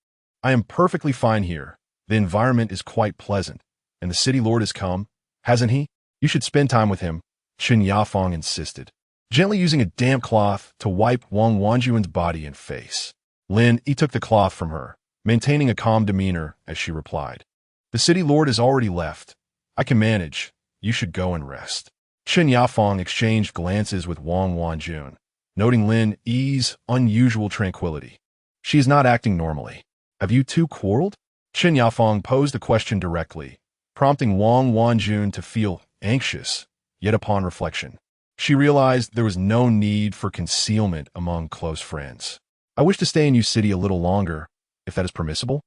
I am perfectly fine here. The environment is quite pleasant, and the city lord has come, hasn't he? You should spend time with him, Qin Yafeng insisted, gently using a damp cloth to wipe Wang Wanjuan's body and face. Lin Yi took the cloth from her, maintaining a calm demeanor as she replied. The city lord has already left. I can manage. You should go and rest. Qin Yafeng exchanged glances with Wang Wanjun, noting Lin Yi's unusual tranquility. She is not acting normally. Have you two quarreled? Qin Yafeng posed the question directly, prompting Wang Wanjun to feel anxious, yet upon reflection, she realized there was no need for concealment among close friends. I wish to stay in your city a little longer, if that is permissible.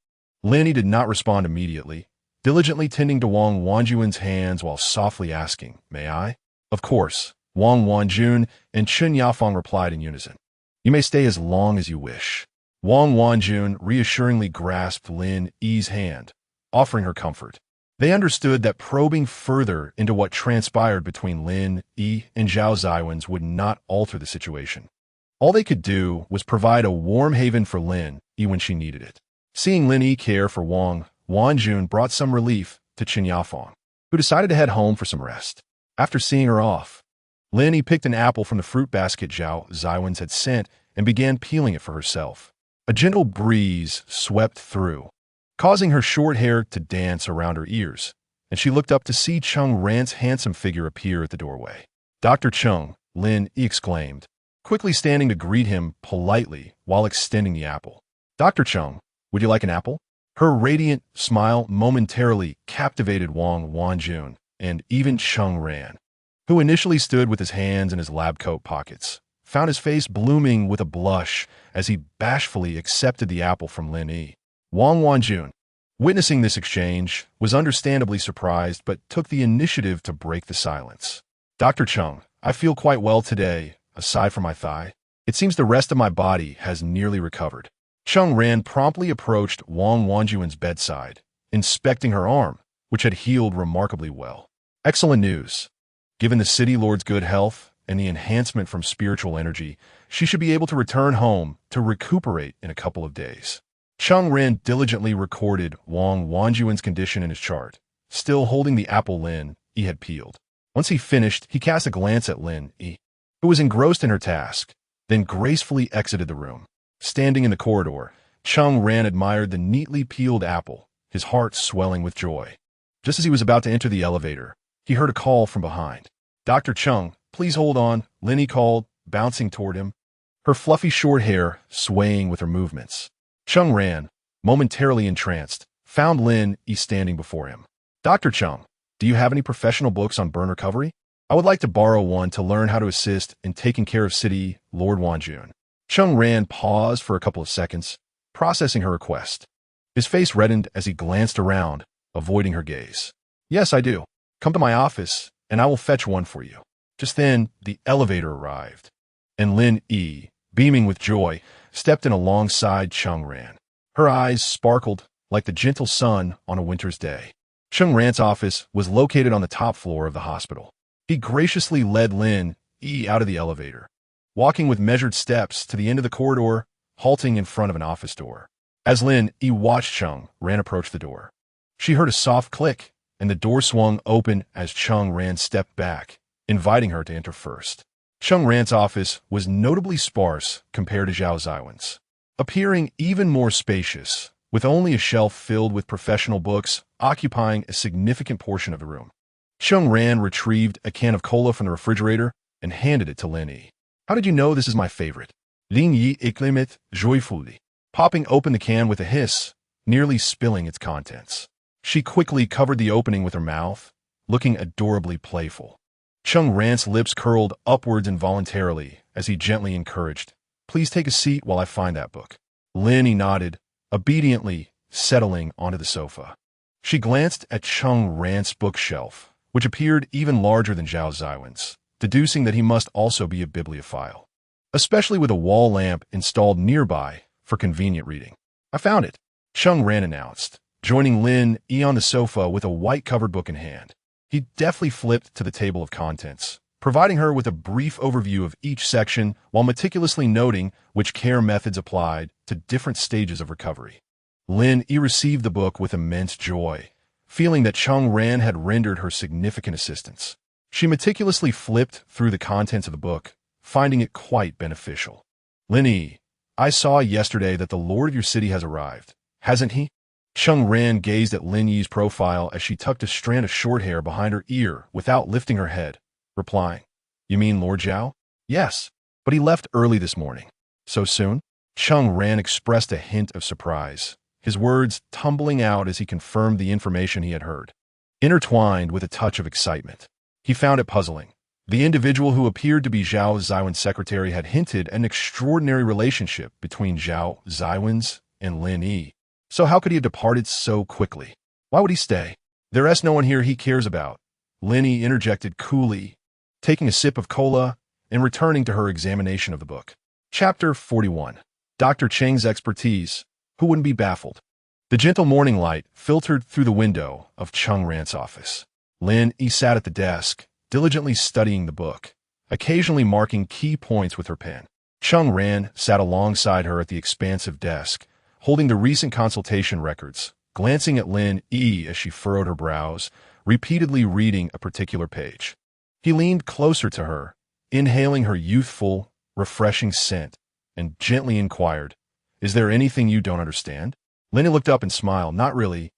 Lin Yi did not respond immediately, diligently tending to Wang Wanjun's hands while softly asking, "May I?" Of course, Wang Wanjun and Qin Yafeng replied in unison. You may stay as long as you wish. Wang Wanjun reassuringly grasped Lin Yi's hand, offering her comfort. They understood that probing further into what transpired between Lin Yi and Zhao Xiwen would not alter the situation. All they could do was provide a warm haven for Lin Yi when she needed it. Seeing Lin Yi care for Wang Wanjun brought some relief to Qin Yafeng, who decided to head home for some rest. After seeing her off, Lin Yi picked an apple from the fruit basket Zhao Xiwen had sent and began peeling it for herself. A gentle breeze swept through, causing her short hair to dance around her ears, and she looked up to see Cheng Ran's handsome figure appear at the doorway. Dr. Cheng, Lin Yi exclaimed, quickly standing to greet him politely while extending the apple. Dr. Cheng, would you like an apple? Her radiant smile momentarily captivated Wang Wanjun and even Cheng Ran, who initially stood with his hands in his lab coat pockets, found his face blooming with a blush as he bashfully accepted the apple from Lin Yi. Wang Wanjun, witnessing this exchange, was understandably surprised but took the initiative to break the silence. Dr. Cheng, I feel quite well today, aside from my thigh. It seems the rest of my body has nearly recovered. Cheng Ran promptly approached Wang Wanjun's bedside, inspecting her arm, which had healed remarkably well. Excellent news. Given the city lord's good health and the enhancement from spiritual energy, she should be able to return home to recuperate in a couple of days. Cheng Ran diligently recorded Wang Wanjun's condition in his chart, still holding the apple Lin Yi had peeled. Once he finished, he cast a glance at Lin Yi, who was engrossed in her task, then gracefully exited the room. Standing in the corridor, Cheng Ran admired the neatly peeled apple, his heart swelling with joy. Just as he was about to enter the elevator, he heard a call from behind. Dr. Cheng, please hold on, Lin Yi called, bouncing toward him, her fluffy short hair swaying with her movements. Cheng Ran, momentarily entranced, found Lin Yi standing before him. Dr. Cheng, do you have any professional books on burn recovery? I would like to borrow one to learn how to assist in taking care of City Lord Wanjun. Cheng Ran paused for a couple of seconds, processing her request. His face reddened as he glanced around, avoiding her gaze. Yes, I do. Come to my office, and I will fetch one for you. Just then, the elevator arrived, and Lin Yi, beaming with joy, stepped in alongside Cheng Ran. Her eyes sparkled like the gentle sun on a winter's day. Cheng Ran's office was located on the top floor of the hospital. He graciously led Lin Yi out of the elevator, walking with measured steps to the end of the corridor, halting in front of an office door. As Lin Yi watched Cheng Ran approach the door, she heard a soft click, and the door swung open as Cheng Ran stepped back, inviting her to enter first. Cheng Ran's office was notably sparse compared to Zhao Xiwen's, appearing even more spacious, with only a shelf filled with professional books occupying a significant portion of the room. Cheng Ran retrieved a can of cola from the refrigerator and handed it to Lin Yi. How did you know this is my favorite? Lin Yi exclaimed joyfully, popping open the can with a hiss, nearly spilling its contents. She quickly covered the opening with her mouth, looking adorably playful. Cheng Ran's lips curled upwards involuntarily as he gently encouraged, please take a seat while I find that book. Lin Yi nodded, obediently settling onto the sofa. She glanced at Cheng Ran's bookshelf, which appeared even larger than Zhao Xiwen's, deducing that he must also be a bibliophile, especially with a wall lamp installed nearby for convenient reading. I found it, Cheng Ran announced, joining Lin Yi on the sofa with a white-covered book in hand. He deftly flipped to the table of contents, providing her with a brief overview of each section while meticulously noting which care methods applied to different stages of recovery. Lin Yi received the book with immense joy, feeling that Cheng Ran had rendered her significant assistance. She meticulously flipped through the contents of the book, finding it quite beneficial. Lin Yi, I saw yesterday that the lord of your city has arrived, hasn't he? Cheng Ran gazed at Lin Yi's profile as she tucked a strand of short hair behind her ear without lifting her head, replying, You mean Lord Zhao? Yes, but he left early this morning. So soon? Cheng Ran expressed a hint of surprise, his words tumbling out as he confirmed the information he had heard, intertwined with a touch of excitement. He found it puzzling. The individual who appeared to be Zhao Xiwen's secretary had hinted at an extraordinary relationship between Zhao Xiwen's and Lin Yi. So how could he have departed so quickly? Why would he stay? There's no one here he cares about, Lin Yi interjected coolly, taking a sip of cola and returning to her examination of the book. Chapter 41. Dr. Cheng's expertise. Who wouldn't be baffled? The gentle morning light filtered through the window of Cheng Ran's office. Lin Yi sat at the desk, diligently studying the book, occasionally marking key points with her pen. Cheng Ran sat alongside her at the expansive desk, holding the recent consultation records, glancing at Lin Yi as she furrowed her brows, repeatedly reading a particular page. He leaned closer to her, inhaling her youthful, refreshing scent, and gently inquired, Is there anything you don't understand? Lin Yi looked up and smiled, Not really,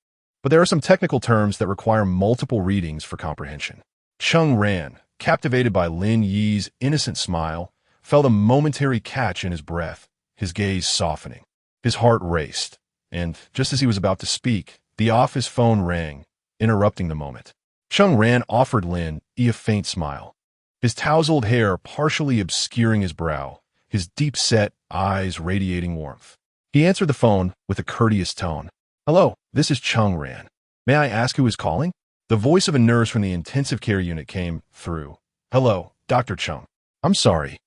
but there are some technical terms that require multiple readings for comprehension. Cheng Ran, captivated by Lin Yi's innocent smile, felt a momentary catch in his breath, his gaze softening. His heart raced, and just as he was about to speak, the office phone rang, interrupting the moment. Cheng Ran offered Lin Yi a faint smile, his tousled hair partially obscuring his brow, his deep-set eyes radiating warmth. He answered the phone with a courteous tone. Hello, this is Cheng Ran. May I ask who is calling? The voice of a nurse from the intensive care unit came through. Hello, Dr. Cheng. I'm sorry,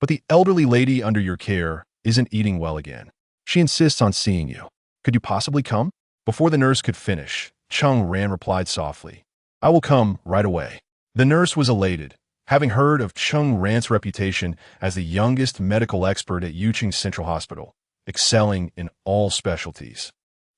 but the elderly lady under your care isn't eating well again. She insists on seeing you. Could you possibly come? Before the nurse could finish, Cheng Ran replied softly, I will come right away. The nurse was elated, having heard of Cheng Ran's reputation as the youngest medical expert at Yuqing Central Hospital, excelling in all specialties,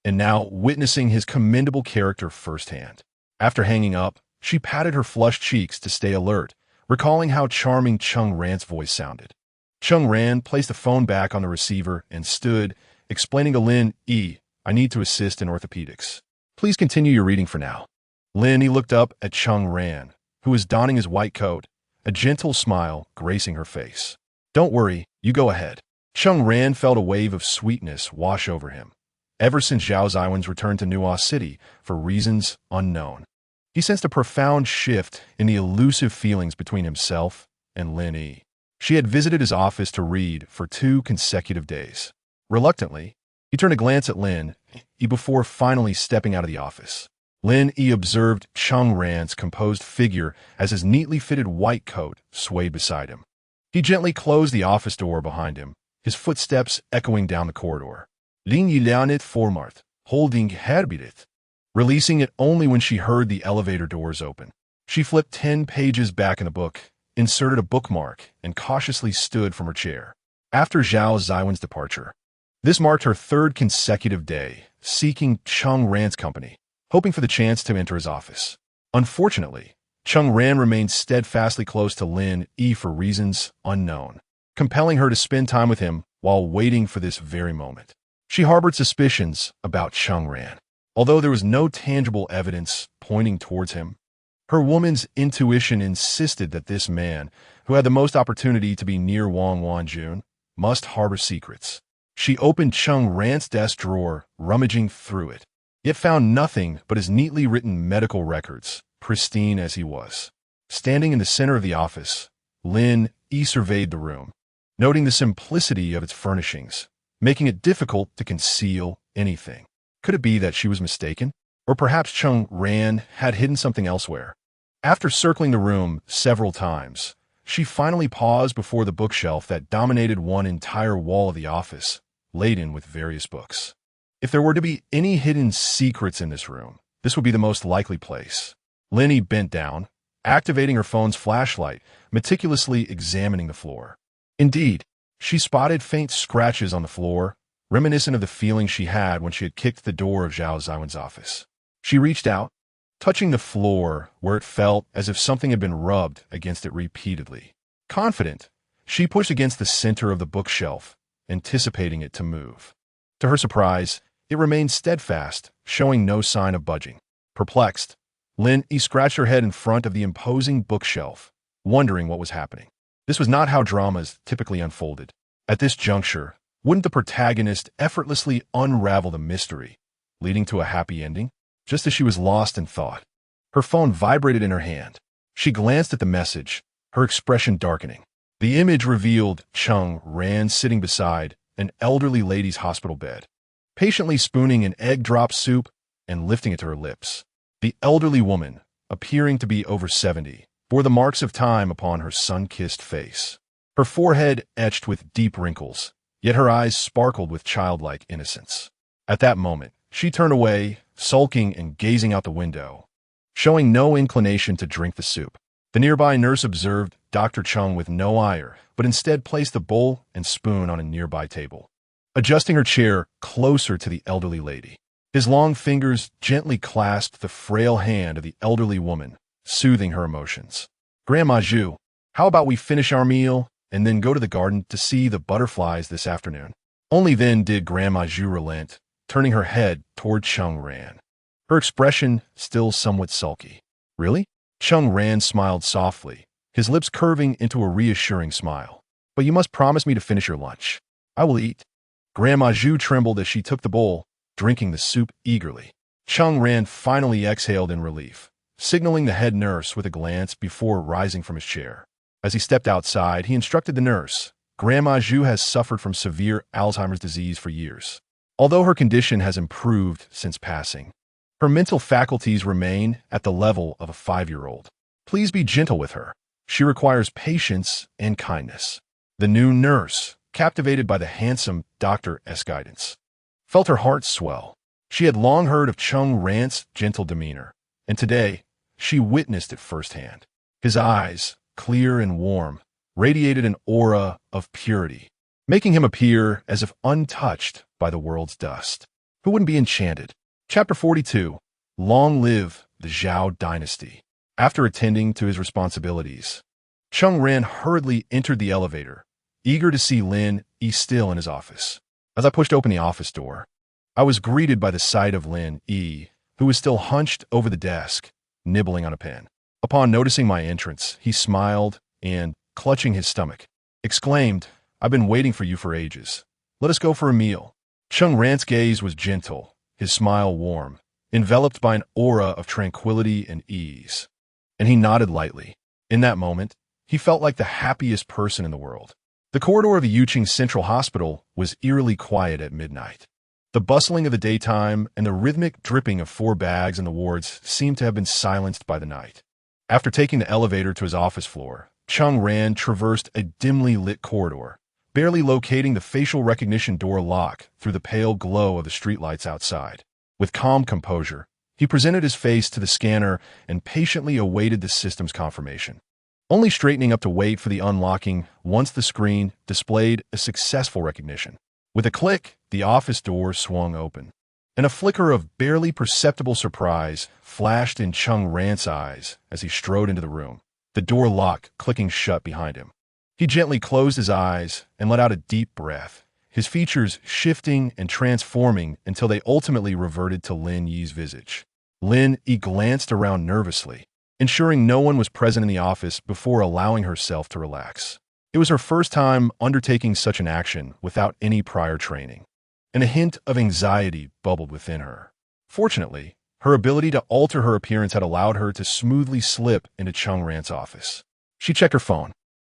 and now witnessing his commendable character firsthand. After hanging up, she patted her flushed cheeks to stay alert, recalling how charming Cheng Ran's voice sounded. Cheng Ran placed the phone back on the receiver and stood, explaining to Lin Yi, I need to assist in orthopedics. Please continue your reading for now. Lin Yi looked up at Cheng Ran, who was donning his white coat, a gentle smile gracing her face. Don't worry, you go ahead. Cheng Ran felt a wave of sweetness wash over him. Ever since Zhao Xiwen's return to Nuo City for reasons unknown, he sensed a profound shift in the elusive feelings between himself and Lin Yi. She had visited his office to read for 2 consecutive days. Reluctantly, he turned a glance at Lin Yi before finally stepping out of the office. Lin Yi observed Cheng Ran's composed figure as his neatly fitted white coat swayed beside him. He gently closed the office door behind him, his footsteps echoing down the corridor. Lin Yi lärnet formart, holding herbidet, releasing it only when she heard the elevator doors open. She flipped 10 pages back in the book, inserted a bookmark, and cautiously stood from her chair. After Zhao Xiwen's departure, this marked her 3rd consecutive day, seeking Cheng Ran's company, hoping for the chance to enter his office. Unfortunately, Cheng Ran remained steadfastly close to Lin Yi for reasons unknown, compelling her to spend time with him while waiting for this very moment. She harbored suspicions about Cheng Ran, although there was no tangible evidence pointing towards him. Her woman's intuition insisted that this man, who had the most opportunity to be near Wang Wanjun, must harbor secrets. She opened Cheng Ran's desk drawer, rummaging through it, yet found nothing but his neatly written medical records, pristine as he was. Standing in the center of the office, Lin Yi surveyed the room, noting the simplicity of its furnishings, making it difficult to conceal anything. Could it be that she was mistaken? Or perhaps Cheng Ran had hidden something elsewhere? After circling the room several times, she finally paused before the bookshelf that dominated one entire wall of the office, laden with various books. If there were to be any hidden secrets in this room, this would be the most likely place. Lin Yi bent down, activating her phone's flashlight, meticulously examining the floor. Indeed, she spotted faint scratches on the floor, reminiscent of the feeling she had when she had kicked the door of Zhao Xiwen's office. She reached out, touching the floor where it felt as if something had been rubbed against it repeatedly. Confident, she pushed against the center of the bookshelf, anticipating it to move. To her surprise, it remained steadfast, showing no sign of budging. Perplexed, Lin Yi scratched her head in front of the imposing bookshelf, wondering what was happening. This was not how dramas typically unfolded. At this juncture, wouldn't the protagonist effortlessly unravel the mystery, leading to a happy ending? Just as she was lost in thought, her phone vibrated in her hand. She glanced at the message, her expression darkening. The image revealed Cheng-Ran sitting beside an elderly lady's hospital bed, patiently spooning an egg drop soup and lifting it to her lips. The elderly woman, appearing to be over 70, bore the marks of time upon her sun-kissed face. Her forehead etched with deep wrinkles, yet her eyes sparkled with childlike innocence. At that moment, she turned away, sulking and gazing out the window, showing no inclination to drink the soup. The nearby nurse observed Dr. Cheng with no ire, but instead placed the bowl and spoon on a nearby table, adjusting her chair closer to the elderly lady. His long fingers gently clasped the frail hand of the elderly woman, soothing her emotions. "Grandma Zhu, how about we finish our meal and then go to the garden to see the butterflies this afternoon?" Only then did Grandma Zhu relent, turning her head toward Cheng-Ran, her expression still somewhat sulky. "Really?" Cheng-Ran smiled softly, his lips curving into a reassuring smile. "But you must promise me to finish your lunch." "I will eat." Grandma Zhu trembled as she took the bowl, drinking the soup eagerly. Cheng-Ran finally exhaled in relief, signaling the head nurse with a glance before rising from his chair. As he stepped outside, he instructed the nurse, "Grandma Zhu has suffered from severe Alzheimer's disease for years. Although her condition has improved since passing, her mental faculties remain at the level of a 5-year-old. Please be gentle with her. She requires patience and kindness." The new nurse, captivated by the handsome Dr.'s guidance, felt her heart swell. She had long heard of Cheng-Ran's gentle demeanor, and today she witnessed it firsthand. His eyes, clear and warm, radiated an aura of purity, making him appear as if untouched by the world's dust. Who wouldn't be enchanted? Chapter 42. Long live the Zhao dynasty. After attending to his responsibilities, Cheng-Ran hurriedly entered the elevator, eager to see Lin Yi still in his office. As I pushed open the office door, I was greeted by the sight of Lin Yi, who was still hunched over the desk, nibbling on a pen. Upon noticing my entrance, he smiled and, clutching his stomach, exclaimed, "I've been waiting for you for ages. Let us go for a meal." Cheng-Ran's gaze was gentle, his smile warm, enveloped by an aura of tranquility and ease, and he nodded lightly. In that moment, he felt like the happiest person in the world. The corridor of the Yuqing Central Hospital was eerily quiet at midnight. The bustling of the daytime and the rhythmic dripping of 4 bags in the wards seemed to have been silenced by the night. After taking the elevator to his office floor, Cheng-Ran traversed a dimly lit corridor, barely locating the facial recognition door lock through the pale glow of the streetlights outside. With calm composure, he presented his face to the scanner and patiently awaited the system's confirmation, only straightening up to wait for the unlocking once the screen displayed a successful recognition. With a click, the office door swung open, and a flicker of barely perceptible surprise flashed in Cheng-Ran's eyes as he strode into the room, the door lock clicking shut behind him. He gently closed his eyes and let out a deep breath, his features shifting and transforming until they ultimately reverted to Lin Yi's visage. Lin Yi glanced around nervously, ensuring no one was present in the office before allowing herself to relax. It was her first time undertaking such an action without any prior training, and a hint of anxiety bubbled within her. Fortunately, her ability to alter her appearance had allowed her to smoothly slip into Cheng-Ran's office. She checked her phone.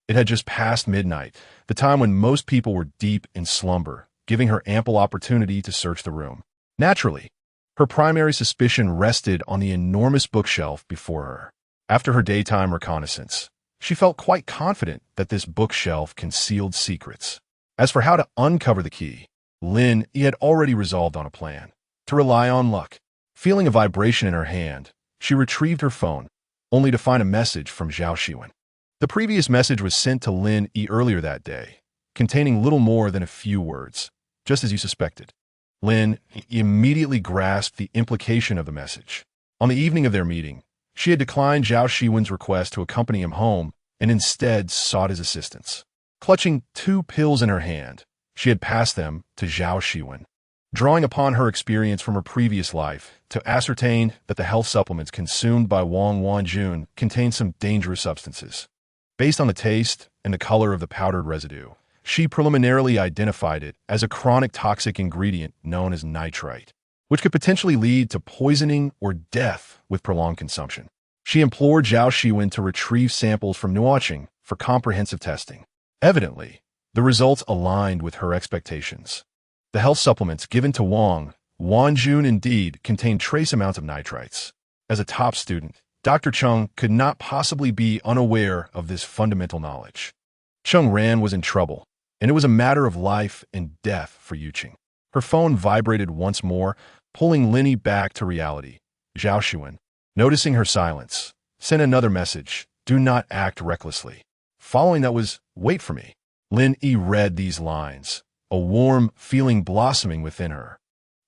It had just passed midnight, the time when most people were deep in slumber, giving her ample opportunity to search the room. Naturally, her primary suspicion rested on the enormous bookshelf before her. After her daytime reconnaissance, she felt quite confident that this bookshelf concealed secrets. As for how to uncover the key, Lin Yi had already resolved on a plan: to rely on luck. Feeling a vibration in her hand, she retrieved her phone, only to find a message from Zhao Xiwen. The previous message was sent to Lin Yi earlier that day, containing little more than a few words, just as you suspected. Lin immediately grasped the implication of the message. On the evening of their meeting, she had declined Zhao Xiwen's request to accompany him home and instead sought his assistance. Clutching 2 pills in her hand, she had passed them to Zhao Xiwen, drawing upon her experience from her previous life to ascertain that the health supplements consumed by Wang Wanjun contained some dangerous substances. Based on the taste and the color of the powdered residue, she preliminarily identified it as a chronic toxic ingredient known as nitrite, which could potentially lead to poisoning or death with prolonged consumption. She implored Zhao Xiwen to retrieve samples from Nuo Cheng for comprehensive testing. Evidently, the results aligned with her expectations. The health supplements given to Wang Wanjun indeed contained trace amounts of nitrites. As a top student, Dr. Cheng could not possibly be unaware of this fundamental knowledge. Cheng Ran was in trouble, and it was a matter of life and death for Yuqing. Her phone vibrated once more, pulling Lin Yi back to reality. Zhao Xiwen, noticing her silence, sent another message: "Do not act recklessly." Following that was, "Wait for me." Lin Yi read these lines, a warm feeling blossoming within her.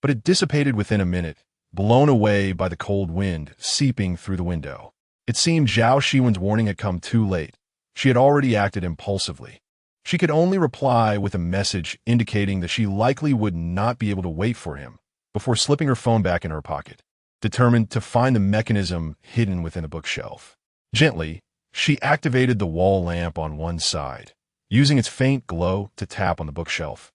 But it dissipated within a minute, blown away by the cold wind seeping through the window. It seemed Zhao Xiwen's warning had come too late. She had already acted impulsively. She could only reply with a message indicating that she likely would not be able to wait for him, before slipping her phone back in her pocket, determined to find the mechanism hidden within a bookshelf. Gently, she activated the wall lamp on one side, using its faint glow to tap on the bookshelf,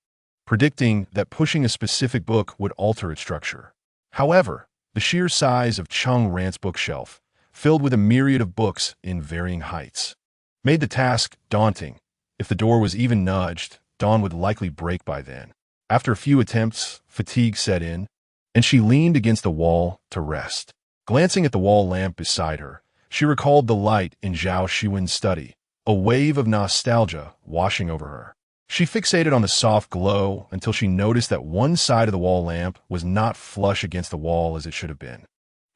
predicting that pushing a specific book would alter its structure. However, the sheer size of Cheng Ran's bookshelf, filled with a myriad of books in varying heights, made the task daunting. If the door was even nudged, dawn would likely break by then. After a few attempts, fatigue set in, and she leaned against the wall to rest. Glancing at the wall lamp beside her, she recalled the light in Zhao Xiwen's study, a wave of nostalgia washing over her. She fixated on the soft glow until she noticed that one side of the wall lamp was not flush against the wall as it should have been.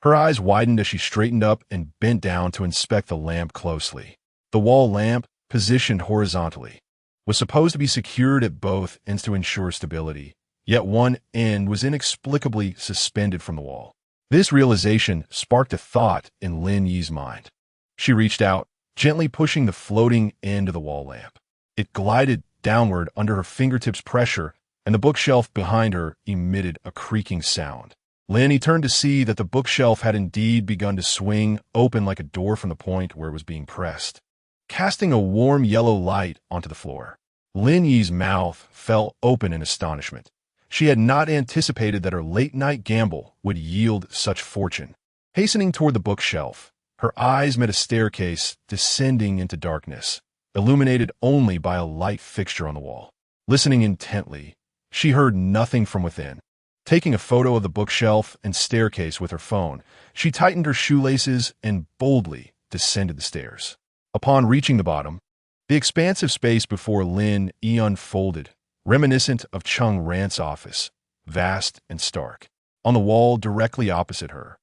Her eyes widened as she straightened up and bent down to inspect the lamp closely. The wall lamp, positioned horizontally, was supposed to be secured at both ends to ensure stability, yet one end was inexplicably suspended from the wall. This realization sparked a thought in Lin Yi's mind. She reached out, gently pushing the floating end of the wall lamp. It glided downward under her fingertips' pressure, and the bookshelf behind her emitted a creaking sound. Lin Yi turned to see that the bookshelf had indeed begun to swing open like a door from the point where it was being pressed, casting a warm yellow light onto the floor. Lin Yi's mouth fell open in astonishment. She had not anticipated that her late-night gamble would yield such fortune. Hastening toward the bookshelf, her eyes met a staircase descending into darkness, illuminated only by a light fixture on the wall. Listening intently, she heard nothing from within. Taking a photo of the bookshelf and staircase with her phone, she tightened her shoelaces and boldly descended the stairs. Upon reaching the bottom, the expansive space before Lin Yi unfolded, reminiscent of Cheng Ran's office, vast and stark. On the wall directly opposite her,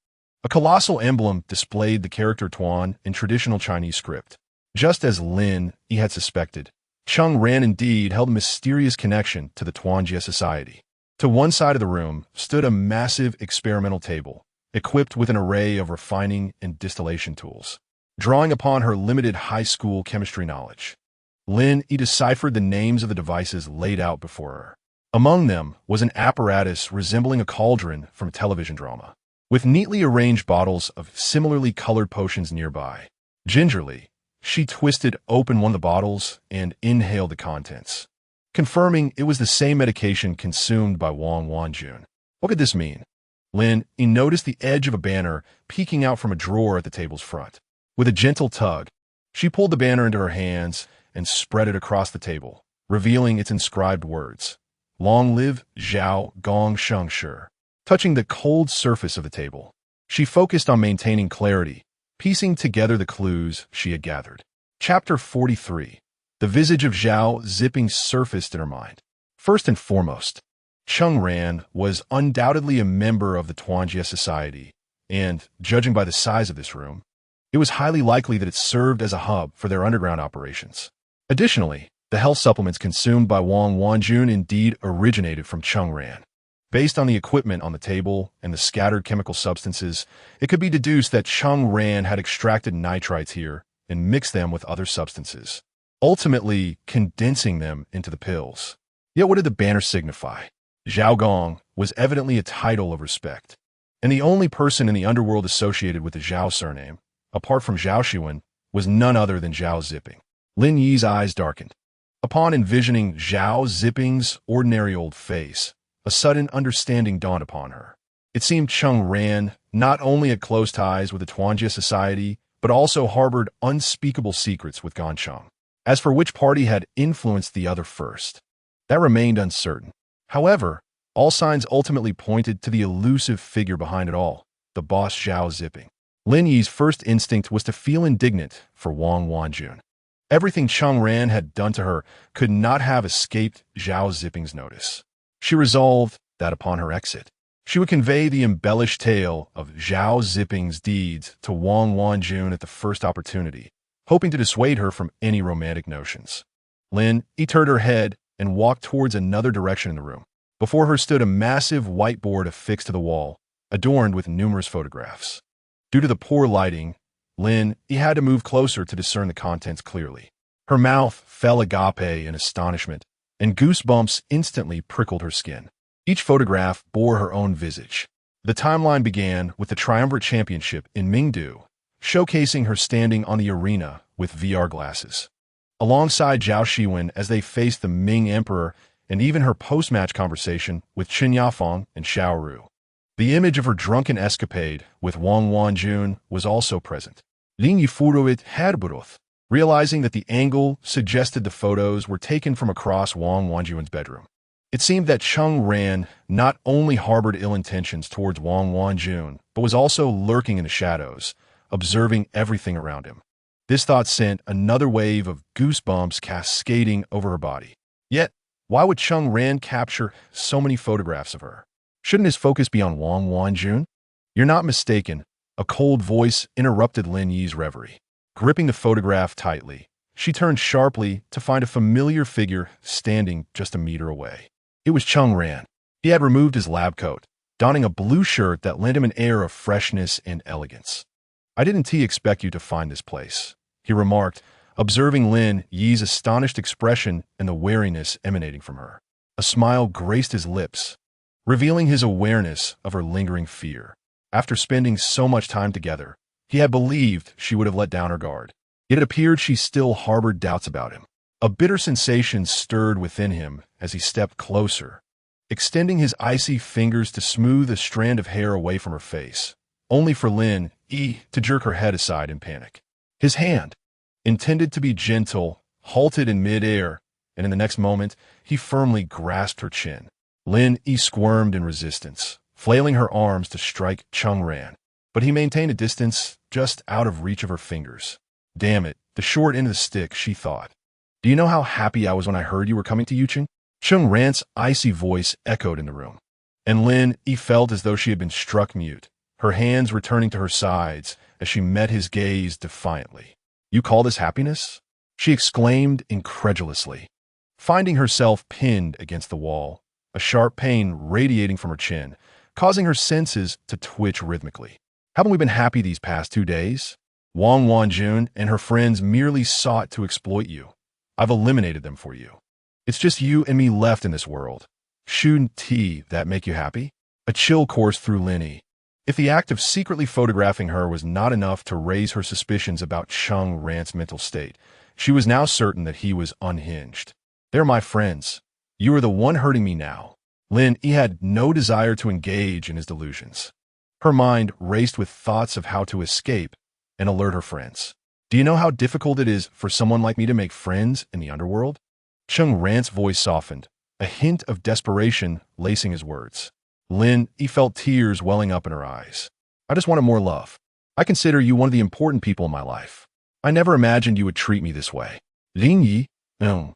a colossal emblem displayed the character Tuan in traditional Chinese script. Just as Lin Yi had suspected, Cheng Ran indeed held a mysterious connection to the Tuanjie society. To one side of the room stood a massive experimental table, equipped with an array of refining and distillation tools. Drawing upon her limited high school chemistry knowledge, Lin Yi deciphered the names of the devices laid out before her. Among them was an apparatus resembling a cauldron from a television drama, with neatly arranged bottles of similarly colored potions nearby. Gingerly, she twisted open one of the bottles and inhaled the contents, confirming it was the same medication consumed by Wang Wanjun. What could this mean? Lin Yi noticed the edge of a banner peeking out from a drawer at the table's front. With a gentle tug, she pulled the banner into her hands and spread it across the table, revealing its inscribed words, "Long live Zhao Gong Sheng Shi." Touching the cold surface of the table, she focused on maintaining clarity, piecing together the clues she had gathered. Chapter 43. The visage of Zhao Zipping surfaced in her mind. First and foremost, Cheng Ran was undoubtedly a member of the Tuanjie society, and, judging by the size of this room, It was highly likely that it served as a hub for their underground operations. Additionally, the health supplements consumed by Wang Wanjun indeed originated from Cheng Ran. Based on the equipment on the table and the scattered chemical substances, it could be deduced that Cheng Ran had extracted nitrites here and mixed them with other substances, ultimately condensing them into the pills. Yet what did the banner signify? Zhao Gong was evidently a title of respect, and the only person in the underworld associated with the Zhao surname, apart from Zhao Xiwen, was none other than Zhao Zipping. Lin Yi's eyes darkened. Upon envisioning Zhao Zipping's ordinary old face, a sudden understanding dawned upon her. It seemed Cheng Ran not only had close ties with the Tuanjia society, but also harbored unspeakable secrets with Gancheng. As for which party had influenced the other first, that remained uncertain. However, all signs ultimately pointed to the elusive figure behind it all, the boss Zhao Zipping. Lin Yi's first instinct was to feel indignant for Wang Wanjun. Everything Cheng Ran had done to her could not have escaped Zhao Zipping's notice. She resolved that upon her exit, she would convey the embellished tale of Zhao Zipping's deeds to Wang Wanjun at the first opportunity, hoping to dissuade her from any romantic notions. Lin turned her head and walked towards another direction in the room. Before her stood a massive whiteboard affixed to the wall, adorned with numerous photographs. Due to the poor lighting, Lin had to move closer to discern the contents clearly. Her mouth fell agape in astonishment, and goosebumps instantly prickled her skin. Each photograph bore her own visage. The timeline began with the Triumvirate Championship in Mingdu, showcasing her standing on the arena with VR glasses, alongside Zhao Xiwen as they faced the Ming Emperor, and even her post-match conversation with Qin Yafeng and Xiao Ru. The image of her drunken escapade with Wang Wanjun was also present. Lin Yi furuit herburuth, realizing that the angle suggested the photos were taken from across Wang Wanjun's bedroom. It seemed that Cheng Ran not only harbored ill intentions towards Wang Wanjun, but was also lurking in the shadows, observing everything around him. This thought sent another wave of goosebumps cascading over her body. Yet, why would Cheng Ran capture so many photographs of her? Shouldn't his focus be on Wang Wanjun? You're not mistaken. A cold voice interrupted Lin Yi's reverie. Gripping the photograph tightly, she turned sharply to find a familiar figure standing just a meter away. It was Cheng Ran. He had removed his lab coat, donning a blue shirt that lent him an air of freshness and elegance. "I didn't expect you to find this place," he remarked, observing Lin Yi's astonished expression and the wariness emanating from her. A smile graced his lips, revealing his awareness of her lingering fear. After spending so much time together, he had believed she would have let down her guard. Yet it appeared she still harbored doubts about him. A bitter sensation stirred within him as he stepped closer, extending his icy fingers to smooth a strand of hair away from her face, only for Lin Yi to jerk her head aside in panic. His hand, intended to be gentle, halted in mid-air, and in the next moment, he firmly grasped her chin. Lin Yi squirmed in resistance, flailing her arms to strike Cheng Ran, but he maintained a distance just out of reach of her fingers. "Damn it, the short end of the stick," she thought. "Do you know how happy I was when I heard you were coming to Yucheng?" Cheng Ran's icy voice echoed in the room, and Lin Yi felt as though she had been struck mute, her hands returning to her sides as she met his gaze defiantly. "You call this happiness?" she exclaimed incredulously. Finding herself pinned against the wall, a sharp pain radiating from her chin, causing her senses to twitch rhythmically. "Haven't we been happy these past 2 days? Wang Wanjun and her friends merely sought to exploit you. I've eliminated them for you. It's just you and me left in this world. Shouldn't that make you happy?" A chill coursed through Lin Yi. If the act of secretly photographing her was not enough to raise her suspicions about Cheng Ran's mental state, she was now certain that he was unhinged. "They're my friends. You are the one hurting me now." Lin Yi had no desire to engage in his delusions. Her mind raced with thoughts of how to escape and alert her friends. "Do you know how difficult it is for someone like me to make friends in the underworld?" Cheng Ran's voice softened, a hint of desperation lacing his words. Lin Yi felt tears welling up in her eyes. "I just wanted more love. I consider you one of the important people in my life. I never imagined you would treat me this way." "Lin Yi? No."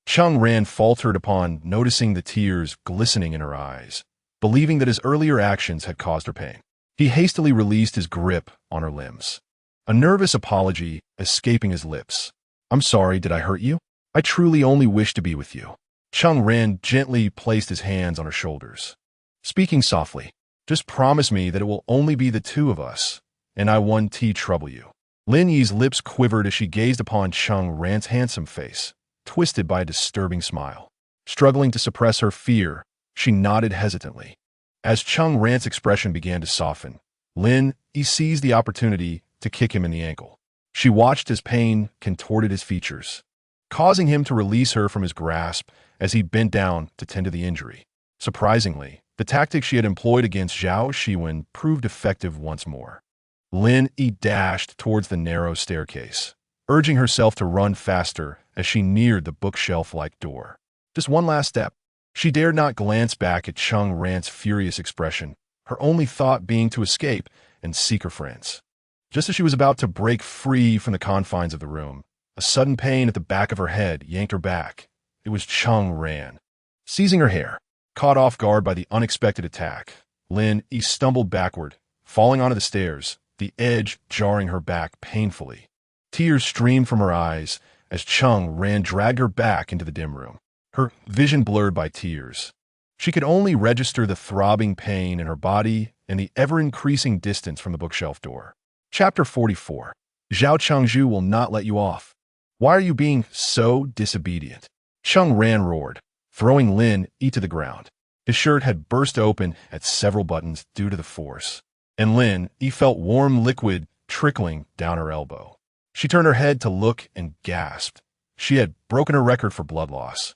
Cheng Ran faltered upon noticing the tears glistening in her eyes, believing that his earlier actions had caused her pain. He hastily released his grip on her limbs. a nervous apology escaping his lips. "I'm sorry, did I hurt you? I truly only wish to be with you." Cheng Ran gently placed his hands on her shoulders, speaking softly. "Just promise me that it will only be the two of us, and I won't trouble you." Lin Yi's lips quivered as she gazed upon Cheng Ran's handsome face, twisted by a disturbing smile. Struggling to suppress her fear, she nodded hesitantly. As Cheng Ran's expression began to soften, Lin Yi seized the opportunity to kick him in the ankle. She watched as pain contorted his features, causing him to release her from his grasp as he bent down to tend to the injury. Surprisingly, the tactic she had employed against Zhao Xiwen proved effective once more. Lin Yi dashed towards the narrow staircase, urging herself to run faster as she neared the bookshelf-like door. Just one last step. She dared not glance back at Cheng Ran's furious expression, her only thought being to escape and seek her friends. Just as she was about to break free from the confines of the room, a sudden pain at the back of her head yanked her back. It was Cheng Ran. Seizing her hair, caught off guard by the unexpected attack, Lin Yi stumbled backward, falling onto the stairs, the edge jarring her back painfully. Tears streamed from her eyes as Cheng Ran dragged her back into the dim room, her vision blurred by tears. She could only register the throbbing pain in her body and the ever-increasing distance from the bookshelf door. Chapter 44. Zhao Chengzhu will not let you off. Why are you being so disobedient? Cheng Ran roared, throwing Lin Yi to the ground. His shirt had burst open at several buttons due to the force, and Lin Yi felt warm liquid trickling down her elbow. She turned her head to look and gasped. She had broken her record for blood loss,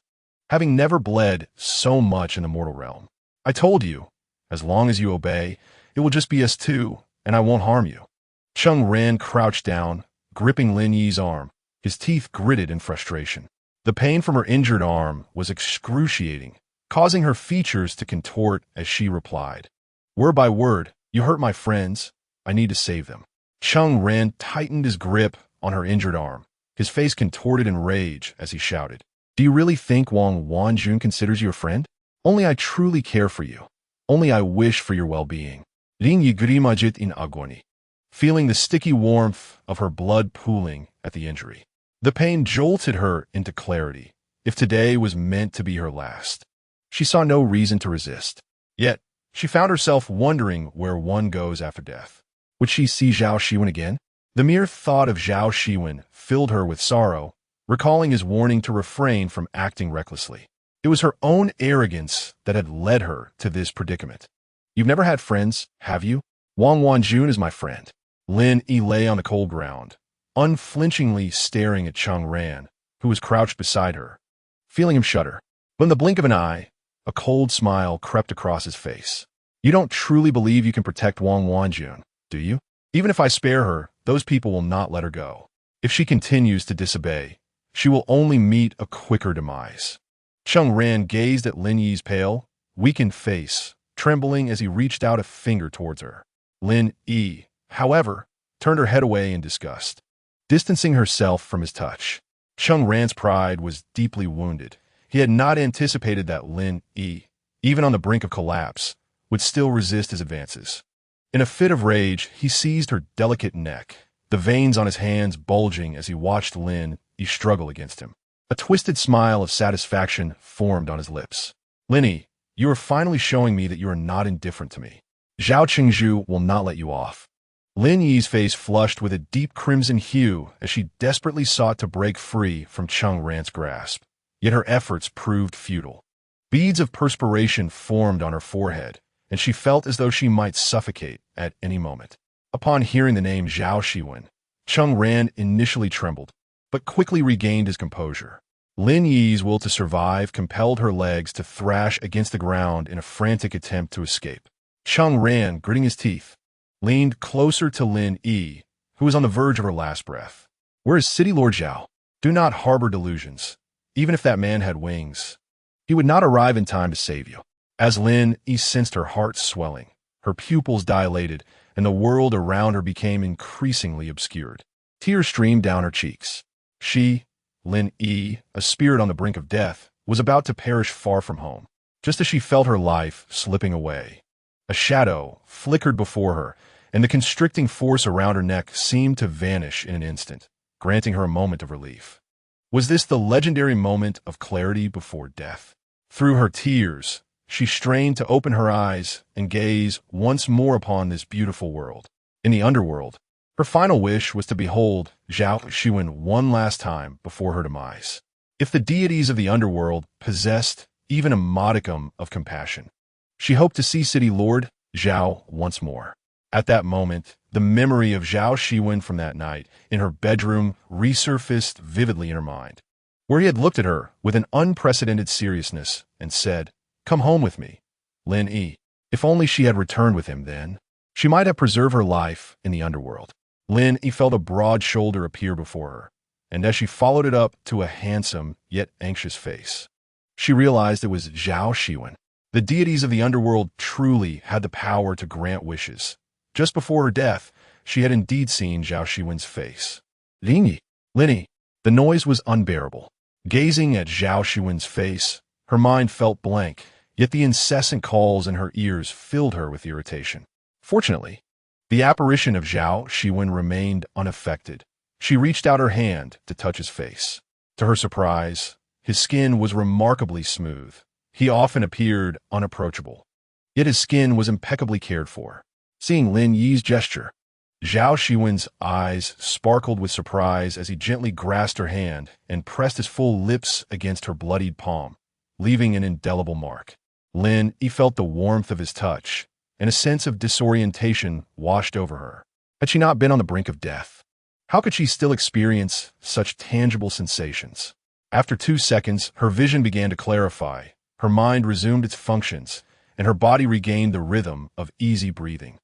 having never bled so much in the mortal realm. "I told you, as long as you obey, it will just be us two, and I won't harm you." Cheng Ran crouched down, gripping Lin Yi's arm, his teeth gritted in frustration. The pain from her injured arm was excruciating, causing her features to contort as she replied, "Word by word, you hurt my friends. I need to save them." Cheng Ran tightened his grip on her injured arm, his face contorted in rage as he shouted, "Do you really think Wang Wanjun considers you a friend? Only I truly care for you. Only I wish for your well-being." Ring Yi grimajit in agony, feeling the sticky warmth of her blood pooling at the injury. The pain jolted her into clarity. If today was meant to be her last, she saw no reason to resist. Yet, she found herself wondering where one goes after death. Would she see Zhao Xiwen again? The mere thought of Zhao Xiwen filled her with sorrow, recalling his warning to refrain from acting recklessly. It was her own arrogance that had led her to this predicament. "You've never had friends, have you? Wang Wanjun is my friend." Lin Yi lay on the cold ground, unflinchingly staring at Cheng Ran, who was crouched beside her, feeling him shudder. But in the blink of an eye, a cold smile crept across his face. "You don't truly believe you can protect Wang Wanjun, do you? Even if I spare her, those people will not let her go. If she continues to disobey, she will only meet a quicker demise." Cheng Ran gazed at Lin Yi's pale, weakened face, trembling as he reached out a finger towards her. Lin Yi, however, turned her head away in disgust, distancing herself from his touch. Cheng Ran's pride was deeply wounded. He had not anticipated that Lin Yi, even on the brink of collapse, would still resist his advances. In a fit of rage, he seized her delicate neck, the veins on his hands bulging as he watched Lin Yi struggle against him. A twisted smile of satisfaction formed on his lips. "Lin Yi, you are finally showing me that you are not indifferent to me. Zhao Chengzhu will not let you off." Lin Yi's face flushed with a deep crimson hue as she desperately sought to break free from Cheng Ran's grasp. Yet her efforts proved futile. Beads of perspiration formed on her forehead, and she felt as though she might suffocate at any moment. Upon hearing the name Zhao Xiwen, Cheng Ran initially trembled, but quickly regained his composure. Lin Yi's will to survive compelled her legs to thrash against the ground in a frantic attempt to escape. Cheng Ran, gritting his teeth, leaned closer to Lin Yi, who was on the verge of her last breath. "Where is City Lord Zhao? Do not harbor delusions. Even if that man had wings, he would not arrive in time to save you." As Lin Yi sensed her heart swelling, her pupils dilated, and the world around her became increasingly obscured. Tears streamed down her cheeks. She, Lin Yi, a spirit on the brink of death, was about to perish far from home. Just as she felt her life slipping away, a shadow flickered before her, and the constricting force around her neck seemed to vanish in an instant, granting her a moment of relief. Was this the legendary moment of clarity before death? Through her tears, she strained to open her eyes and gaze once more upon this beautiful world. In the underworld, her final wish was to behold Zhao Xiwen one last time before her demise. If the deities of the underworld possessed even a modicum of compassion, she hoped to see City Lord Zhao once more. At that moment, the memory of Zhao Xiwen from that night in her bedroom resurfaced vividly in her mind, where he had looked at her with an unprecedented seriousness and said, "Come home with me, Lin Yi." If only she had returned with him then, she might have preserved her life in the underworld. Lin Yi felt a broad shoulder appear before her, and as she followed it up to a handsome yet anxious face, she realized it was Zhao Xiwen. The deities of the underworld truly had the power to grant wishes. Just before her death, she had indeed seen Zhao Xiwen's face. Lin Yi. The noise was unbearable. Gazing at Zhao Xiwen's face, her mind felt blank, yet the incessant calls in her ears filled her with irritation. Fortunately, the apparition of Zhao Xiwen remained unaffected. She reached out her hand to touch his face. To her surprise, his skin was remarkably smooth. He often appeared unapproachable, yet his skin was impeccably cared for. Seeing Lin Yi's gesture, Zhao Xiwen's eyes sparkled with surprise as he gently grasped her hand and pressed his full lips against her bloodied palm, leaving an indelible mark. Lin Yi felt the warmth of his touch, and a sense of disorientation washed over her. Had she not been on the brink of death? How could she still experience such tangible sensations? After 2 seconds, her vision began to clarify, her mind resumed its functions, and her body regained the rhythm of easy breathing.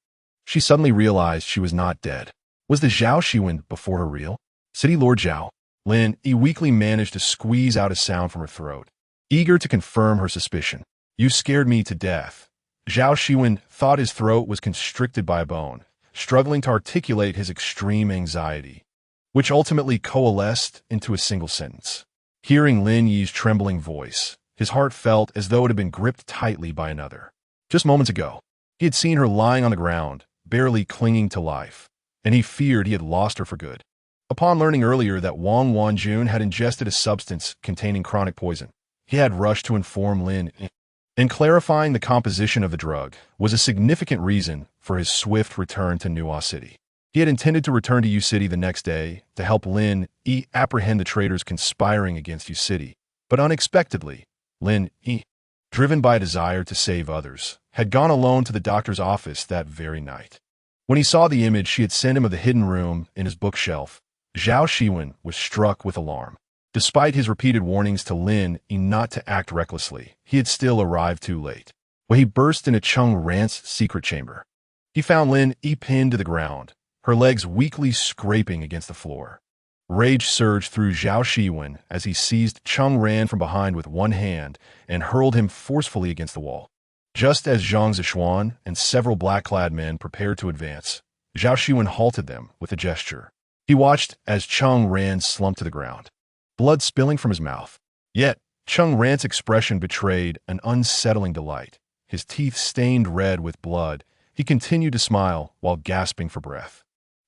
She suddenly realized she was not dead. Was the Zhao Xiwen before her real? City Lord Zhao. Lin Yi weakly managed to squeeze out a sound from her throat, eager to confirm her suspicion. "You scared me to death." Zhao Xiwen thought his throat was constricted by a bone, struggling to articulate his extreme anxiety, which ultimately coalesced into a single sentence. Hearing Lin Yi's trembling voice, his heart felt as though it had been gripped tightly by another. Just moments ago, he had seen her lying on the ground, barely clinging to life, and he feared he had lost her for good. Upon learning earlier that Wang Wanjun had ingested a substance containing chronic poison, he had rushed to inform Lin Yi. And clarifying the composition of the drug was a significant reason for his swift return to Nuo City. He had intended to return to U City the next day to help Lin Yi apprehend the traitors conspiring against U City, but unexpectedly, Lin Yi, driven by a desire to save others, had gone alone to the doctor's office that very night. When he saw the image she had sent him of the hidden room in his bookshelf, Zhao Xiwen was struck with alarm. Despite his repeated warnings to Lin Yi not to act recklessly, he had still arrived too late. When he burst into Cheng Ran's secret chamber, he found Lin Yi pinned to the ground, her legs weakly scraping against the floor. Rage surged through Zhao Xiwen as he seized Cheng Ran from behind with one hand and hurled him forcefully against the wall. Just as Zhang Zishuan and several black-clad men prepared to advance, Zhao Xiwen halted them with a gesture. He watched as Cheng Ran slumped to the ground, blood spilling from his mouth. Yet, Cheng Ran's expression betrayed an unsettling delight. His teeth stained red with blood, he continued to smile while gasping for breath.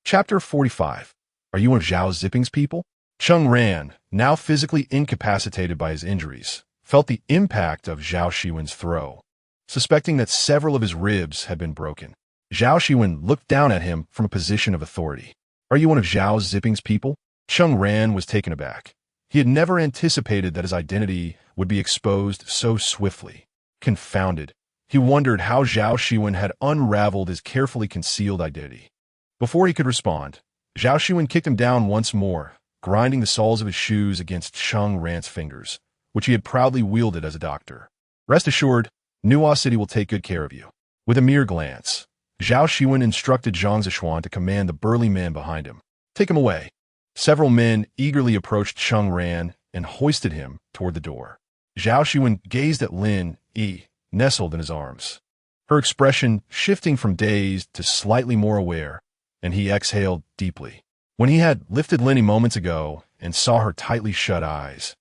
Chapter 45. Are you one of Zhao Ziping's people? Cheng Ran, now physically incapacitated by his injuries, felt the impact of Zhao Xiwen's throw, suspecting that several of his ribs had been broken. Zhao Xiwen looked down at him from a position of authority. Are you one of Zhao Ziping's people? Cheng Ran was taken aback. He had never anticipated that his identity would be exposed so swiftly. Confounded, he wondered how Zhao Xiwen had unraveled his carefully concealed identity. Before he could respond, Zhao Xiwen kicked him down once more, grinding the soles of his shoes against Cheng Ran's fingers, which he had proudly wielded as a doctor. Rest assured, Nuo City will take good care of you. With a mere glance, Zhao Xiwen instructed Zhang Zishuan to command the burly men behind him. Take him away. Several men eagerly approached Cheng Ran and hoisted him toward the door. Zhao Xiwen gazed at Lin Yi, nestled in his arms, her expression shifting from dazed to slightly more aware, and he exhaled deeply. When he had lifted Lin Yi moments ago and saw her tightly shut eyes,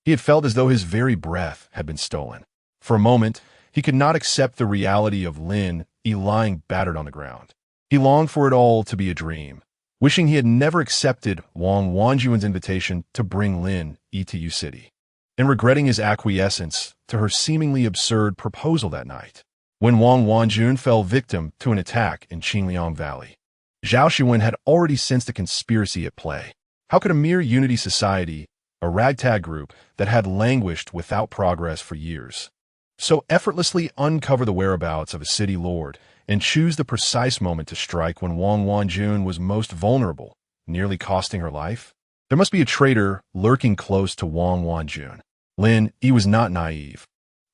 he had felt as though his very breath had been stolen. For a moment, he could not accept the reality of Lin Yi lying battered on the ground. He longed for it all to be a dream, wishing he had never accepted Wang Wanjuan's invitation to bring Lin Yi to U City, and regretting his acquiescence to her seemingly absurd proposal that night. When Wang Wanjun fell victim to an attack in Qingliang Valley, Zhao Xiwen had already sensed a conspiracy at play. How could a mere unity society, a ragtag group that had languished without progress for years, so effortlessly uncover the whereabouts of a city lord and choose the precise moment to strike when Wang Wanjun was most vulnerable, nearly costing her life? There must be a traitor lurking close to Wang Wanjun. Lin Yi was not naive.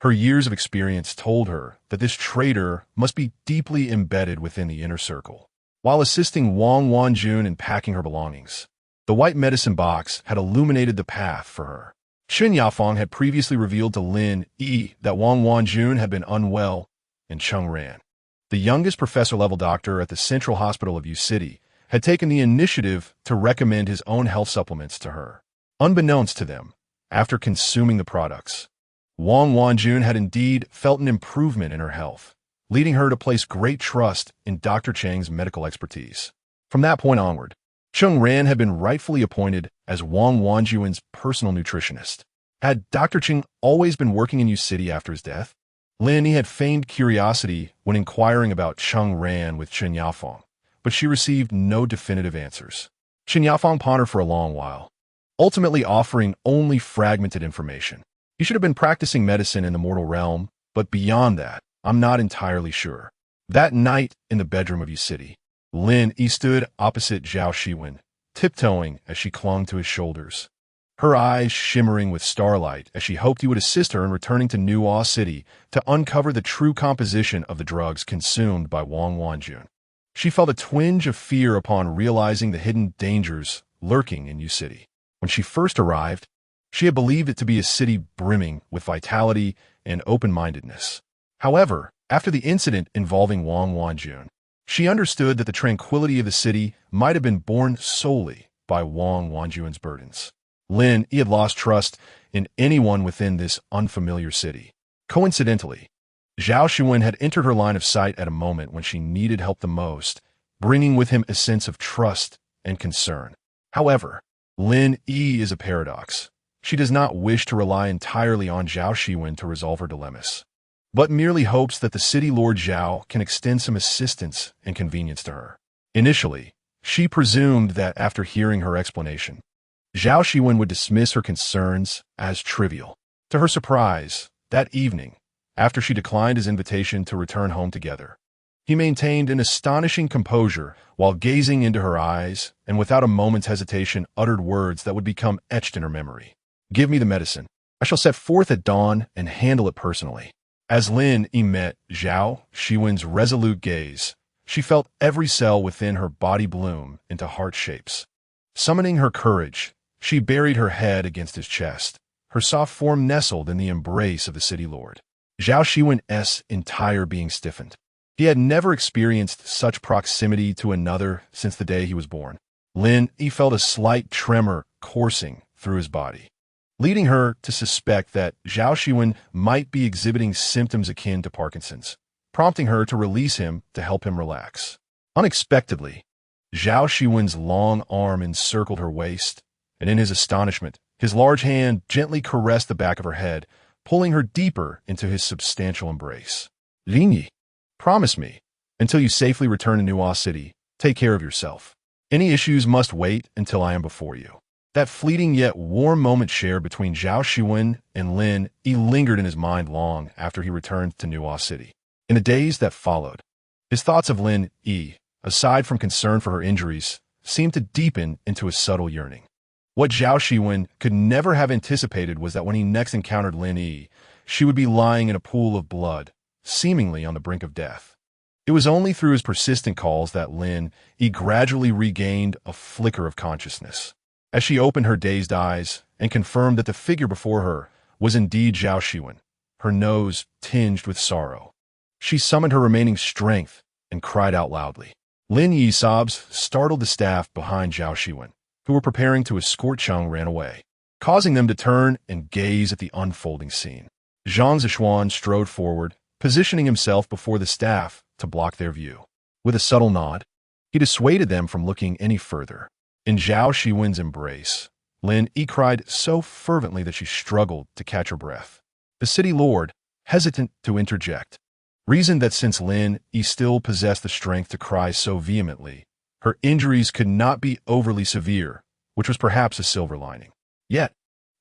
Her years of experience told her that this traitor must be deeply embedded within the inner circle. While assisting Wang Wanjun in packing her belongings, the white medicine box had illuminated the path for her. Xun Yafeng had previously revealed to Lin Yi that Wang Wanjun had been unwell, and Cheng Ran, the youngest professor-level doctor at the Central Hospital of U City, had taken the initiative to recommend his own health supplements to her. Unbeknownst to them, after consuming the products, Wang Wanjun had indeed felt an improvement in her health, leading her to place great trust in Dr. Cheng's medical expertise. From that point onward, Cheng Ran had been rightfully appointed as Wang Wanjuan's personal nutritionist. Had Dr. Cheng always been working in U City after his death? Lin Yi had feigned curiosity when inquiring about Cheng Ran with Chen Yafeng, but she received no definitive answers. Chen Yafeng pondered for a long while, ultimately offering only fragmented information. He should have been practicing medicine in the mortal realm, but beyond that, I'm not entirely sure. That night in the bedroom of U City, Lin Yi stood opposite Zhao Xiwen, tiptoeing as she clung to his shoulders, her eyes shimmering with starlight as she hoped he would assist her in returning to Nuo City to uncover the true composition of the drugs consumed by Wang Wanjun. She felt a twinge of fear upon realizing the hidden dangers lurking in U City. When she first arrived, she had believed it to be a city brimming with vitality and open-mindedness. However, after the incident involving Wang Wanjun, she understood that the tranquility of the city might have been borne solely by Wang Wanjun's burdens. Lin Yi had lost trust in anyone within this unfamiliar city. Coincidentally, Zhao Xiwen had entered her line of sight at a moment when she needed help the most, bringing with him a sense of trust and concern. However, Lin Yi is a paradox. She does not wish to rely entirely on Zhao Xiwen to resolve her dilemmas, but merely hopes that the city lord Zhao can extend some assistance and convenience to her. Initially, she presumed that after hearing her explanation, Zhao Xiwen would dismiss her concerns as trivial. To her surprise, that evening, after she declined his invitation to return home together, he maintained an astonishing composure while gazing into her eyes and without a moment's hesitation uttered words that would become etched in her memory. "Give me the medicine. I shall set forth at dawn and handle it personally." As Lin Yi met Zhao Xiwen's resolute gaze, she felt every cell within her body bloom into heart shapes. Summoning her courage, she buried her head against his chest, her soft form nestled in the embrace of the city lord. Zhao Xiwen's entire being stiffened. He had never experienced such proximity to another since the day he was born. Lin Yi felt a slight tremor coursing through his body, leading her to suspect that Zhao Xiwen might be exhibiting symptoms akin to Parkinson's, prompting her to release him to help him relax. Unexpectedly, Zhao Xiwen's long arm encircled her waist, and in his astonishment, his large hand gently caressed the back of her head, pulling her deeper into his substantial embrace. "Lin Yi, promise me, until you safely return to Nuo City, take care of yourself. Any issues must wait until I am before you." That fleeting yet warm moment shared between Zhao Xiwen and Lin Yi lingered in his mind long after he returned to Nuo City. In the days that followed, his thoughts of Lin Yi, aside from concern for her injuries, seemed to deepen into a subtle yearning. What Zhao Xiwen could never have anticipated was that when he next encountered Lin Yi, she would be lying in a pool of blood, seemingly on the brink of death. It was only through his persistent calls that Lin Yi gradually regained a flicker of consciousness. As she opened her dazed eyes and confirmed that the figure before her was indeed Zhao Xiwen, her nose tinged with sorrow, she summoned her remaining strength and cried out loudly. Lin Yi's sobs startled the staff behind Zhao Xiwen, who were preparing to escort Cheng Ran away, causing them to turn and gaze at the unfolding scene. Zhang Zishuan strode forward, positioning himself before the staff to block their view. With a subtle nod, he dissuaded them from looking any further. In Zhao Xiwen's embrace, Lin Yi cried so fervently that she struggled to catch her breath. The city lord, hesitant to interject, reasoned that since Lin Yi still possessed the strength to cry so vehemently, her injuries could not be overly severe, which was perhaps a silver lining. Yet,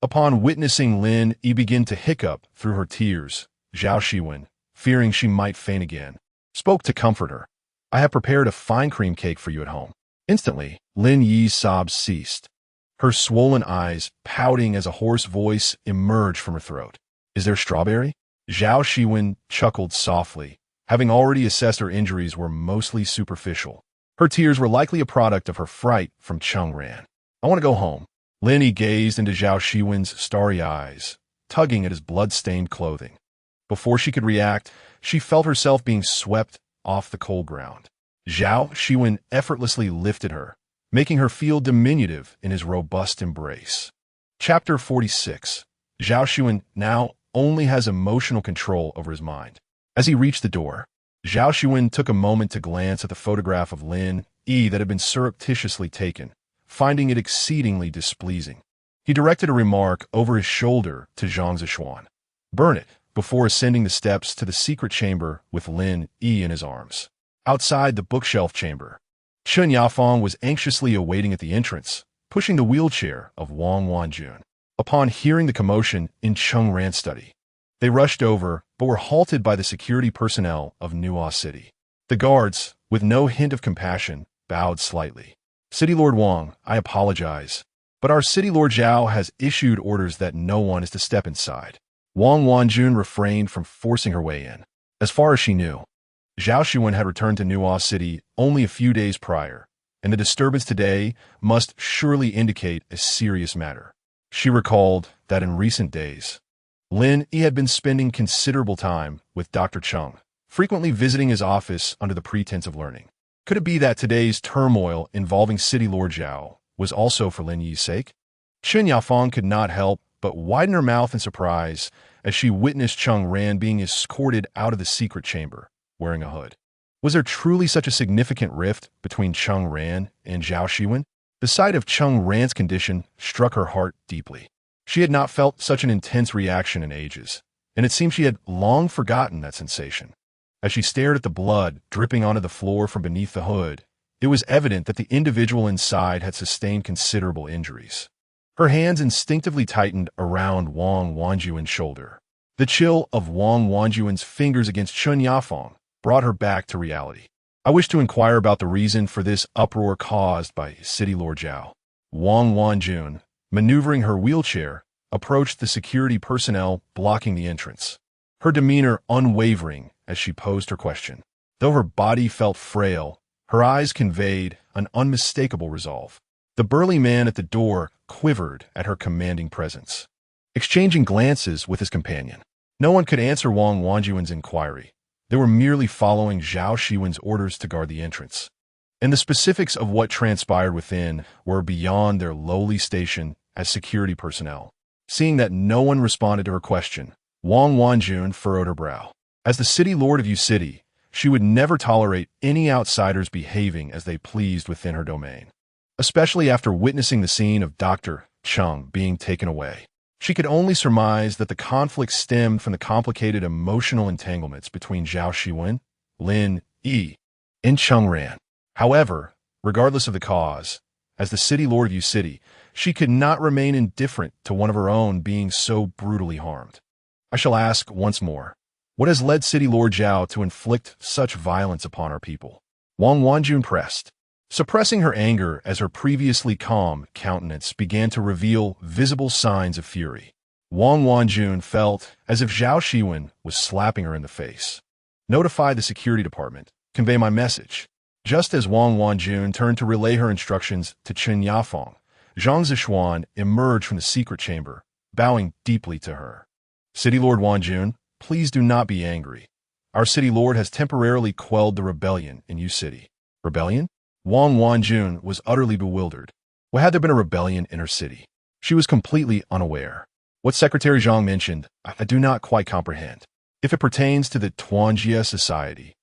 upon witnessing Lin Yi begin to hiccup through her tears, Zhao Xiwen, fearing she might faint again, spoke to comfort her. "I have prepared a fine cream cake for you at home." Instantly, Lin Yi's sobs ceased, her swollen eyes pouting as a hoarse voice emerged from her throat. "Is there strawberry?" Zhao Xiwen chuckled softly, having already assessed her injuries were mostly superficial. Her tears were likely a product of her fright from Cheng-Ran. "I want to go home." Lin Yi gazed into Zhao Xiwen's starry eyes, tugging at his blood-stained clothing. Before she could react, she felt herself being swept off the cold ground. Zhao Xiwen effortlessly lifted her, making her feel diminutive in his robust embrace. Chapter 46. Zhao Xiwen now only has emotional control over his mind. As he reached the door, Zhao Xiwen took a moment to glance at the photograph of Lin Yi that had been surreptitiously taken, finding it exceedingly displeasing. He directed a remark over his shoulder to Zhang Zishuan. "Burn it," before ascending the steps to the secret chamber with Lin Yi in his arms. Outside the bookshelf chamber, Chen Yafeng was anxiously awaiting at the entrance, pushing the wheelchair of Wang Wanjun. Upon hearing the commotion in Cheng-Ran's study, they rushed over but were halted by the security personnel of Nuo City. The guards, with no hint of compassion, bowed slightly. "City Lord Wang, I apologize, but our City Lord Zhao has issued orders that no one is to step inside." Wang Wanjun refrained from forcing her way in. As far as she knew, Zhao Xiwen had returned to Nuo City only a few days prior, and the disturbance today must surely indicate a serious matter. She recalled that in recent days, Lin Yi had been spending considerable time with Dr. Cheng, frequently visiting his office under the pretense of learning. Could it be that today's turmoil involving City Lord Zhao was also for Lin Yi's sake? Chen Yafeng could not help but widen her mouth in surprise as she witnessed Cheng-Ran being escorted out of the secret chamber, wearing a hood. Was there truly such a significant rift between Cheng-Ran and Zhao Xiwen? The sight of Cheng-Ran's condition struck her heart deeply. She had not felt such an intense reaction in ages, and it seemed she had long forgotten that sensation. As she stared at the blood dripping onto the floor from beneath the hood, it was evident that the individual inside had sustained considerable injuries. Her hands instinctively tightened around Wang Wanjuan's shoulder. The chill of Wang Wanjuan's fingers against Chen Yafeng brought her back to reality. "I wish to inquire about the reason for this uproar caused by City Lord Zhao." Wang Wanjun, maneuvering her wheelchair, approached the security personnel blocking the entrance, her demeanor unwavering as she posed her question. Though her body felt frail, her eyes conveyed an unmistakable resolve. The burly man at the door quivered at her commanding presence, exchanging glances with his companion. No one could answer Wang Wanjuan's inquiry. They were merely following Zhao Xiwen's orders to guard the entrance, and the specifics of what transpired within were beyond their lowly station as security personnel. Seeing that no one responded to her question, Wang Wanjun furrowed her brow. As the city lord of Yu City, she would never tolerate any outsiders behaving as they pleased within her domain, especially after witnessing the scene of Dr. Cheng being taken away. She could only surmise that the conflict stemmed from the complicated emotional entanglements between Zhao Xiwen, Lin Yi, and Cheng-Ran. However, regardless of the cause, as the city lord of Yu City, she could not remain indifferent to one of her own being so brutally harmed. "I shall ask once more, what has led City Lord Zhao to inflict such violence upon our people?" Wang Wanjun pressed, suppressing her anger as her previously calm countenance began to reveal visible signs of fury. Wang Wanjun felt as if Zhao Xiwen was slapping her in the face. "Notify the security department. Convey my message." Just as Wang Wanjun turned to relay her instructions to Chen Yafeng, Zhang Zishuan emerged from the secret chamber, bowing deeply to her. "City Lord Wanjun, please do not be angry. Our city lord has temporarily quelled the rebellion in Yu City." "Rebellion?" Wang Wanjun was utterly bewildered. Why had there been a rebellion in her city? She was completely unaware. What Secretary Zhang mentioned, I do not quite comprehend. If it pertains to the Tuanjia society,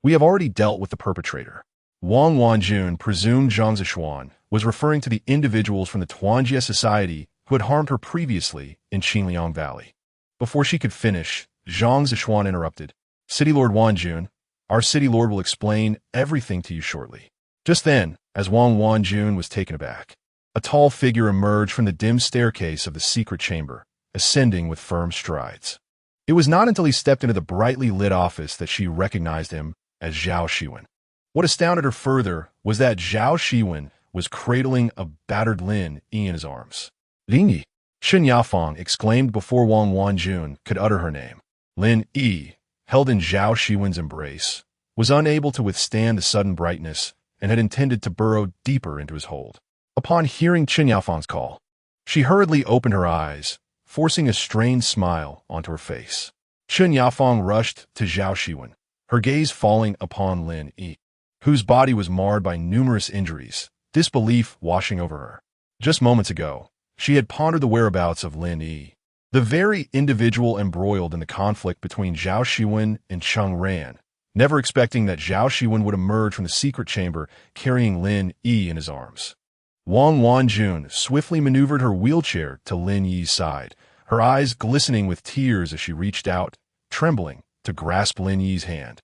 We have already dealt with the perpetrator. Wang Wanjun presumed Zhao Xiwen was referring to the individuals from the Tuanjie society who had harmed her previously in Qingliang Valley. Before she could finish, Zhao Xiwen interrupted. City Lord Wanjun, our City Lord will explain everything to you shortly. Just then, as Wang Wanjun was taken aback, a tall figure emerged from the dim staircase of the secret chamber, ascending with firm strides. It was not until he stepped into the brightly lit office that she recognized him as Zhao Xiwen. What astounded her further was that Zhao Xiwen was cradling a battered Lin Yi in his arms. Lin Yi, Chen Yafang exclaimed before Wang Wanjun could utter her name. Lin Yi, held in Zhao Xiwen's embrace, was unable to withstand the sudden brightness and had intended to burrow deeper into his hold. Upon hearing Chen Yafang's call, she hurriedly opened her eyes, forcing a strained smile onto her face. Chen Yafang rushed to Zhao Xiwen, her gaze falling upon Lin Yi, whose body was marred by numerous injuries, disbelief washing over her. Just moments ago, she had pondered the whereabouts of Lin Yi, the very individual embroiled in the conflict between Zhao Xiwen and Cheng Ran, never expecting that Zhao Xiwen would emerge from the secret chamber carrying Lin Yi in his arms. Wang Wanjun swiftly maneuvered her wheelchair to Lin Yi's side, her eyes glistening with tears as she reached out, trembling, to grasp Lin Yi's hand,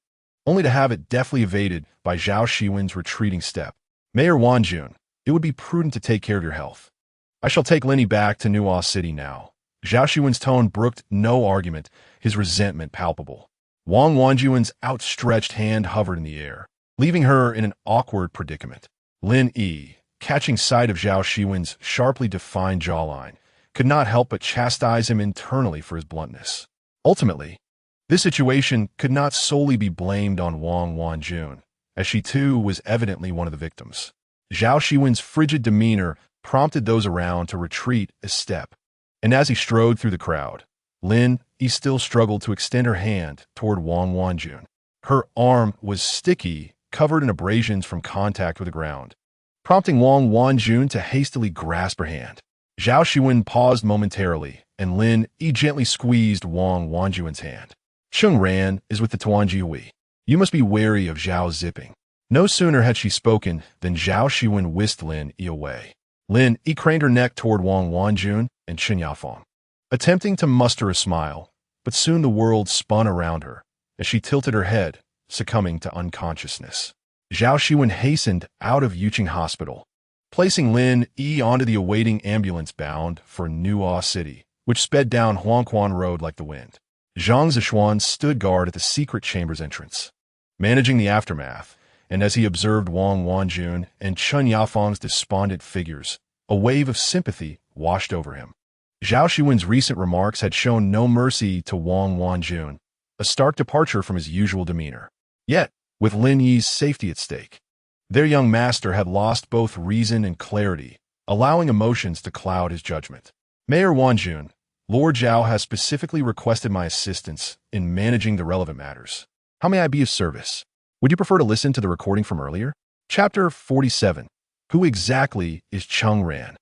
only to have it deftly evaded by Zhao Xiwen's retreating step. Mayor Wanjun, it would be prudent to take care of your health. I shall take Lin Yi back to Nuo City now. Zhao Xiwen's tone brooked no argument, his resentment palpable. Wang Wanjun's outstretched hand hovered in the air, leaving her in an awkward predicament. Lin Yi, catching sight of Zhao Xiwen's sharply defined jawline, could not help but chastise him internally for his bluntness. Ultimately, this situation could not solely be blamed on Wang Wanjun, as she too was evidently one of the victims. Zhao Xiwen's frigid demeanor prompted those around to retreat a step, and as he strode through the crowd, Lin Yi still struggled to extend her hand toward Wang Wanjun. Her arm was sticky, covered in abrasions from contact with the ground, prompting Wang Wanjun to hastily grasp her hand. Zhao Xiwen paused momentarily, and Lin Yi gently squeezed Wang Wanjun's hand. Cheng Ran is with the Tuanjie. You must be wary of Zhao Zipping. No sooner had she spoken than Zhao Xiwen whisked Lin Yi away. Lin Yi craned her neck toward Wang Wanjun and Chen Yafang, attempting to muster a smile, but soon the world spun around her as she tilted her head, succumbing to unconsciousness. Zhao Xiwen hastened out of Yuqing Hospital, placing Lin Yi onto the awaiting ambulance bound for Nuo City, which sped down Huangquan Road like the wind. Zhang Xiwen stood guard at the secret chamber's entrance, managing the aftermath, and as he observed Wang Wanjun and Chen Yafang's despondent figures, a wave of sympathy washed over him. Zhao Xiwen's recent remarks had shown no mercy to Wang Wanjun, a stark departure from his usual demeanor. Yet, with Lin Yi's safety at stake, their young master had lost both reason and clarity, allowing emotions to cloud his judgment. Mayor Wanjun, Lord Zhao has specifically requested my assistance in managing the relevant matters. How may I be of service? Would you prefer to listen to the recording from earlier? Chapter 47. Who exactly is Cheng Ran?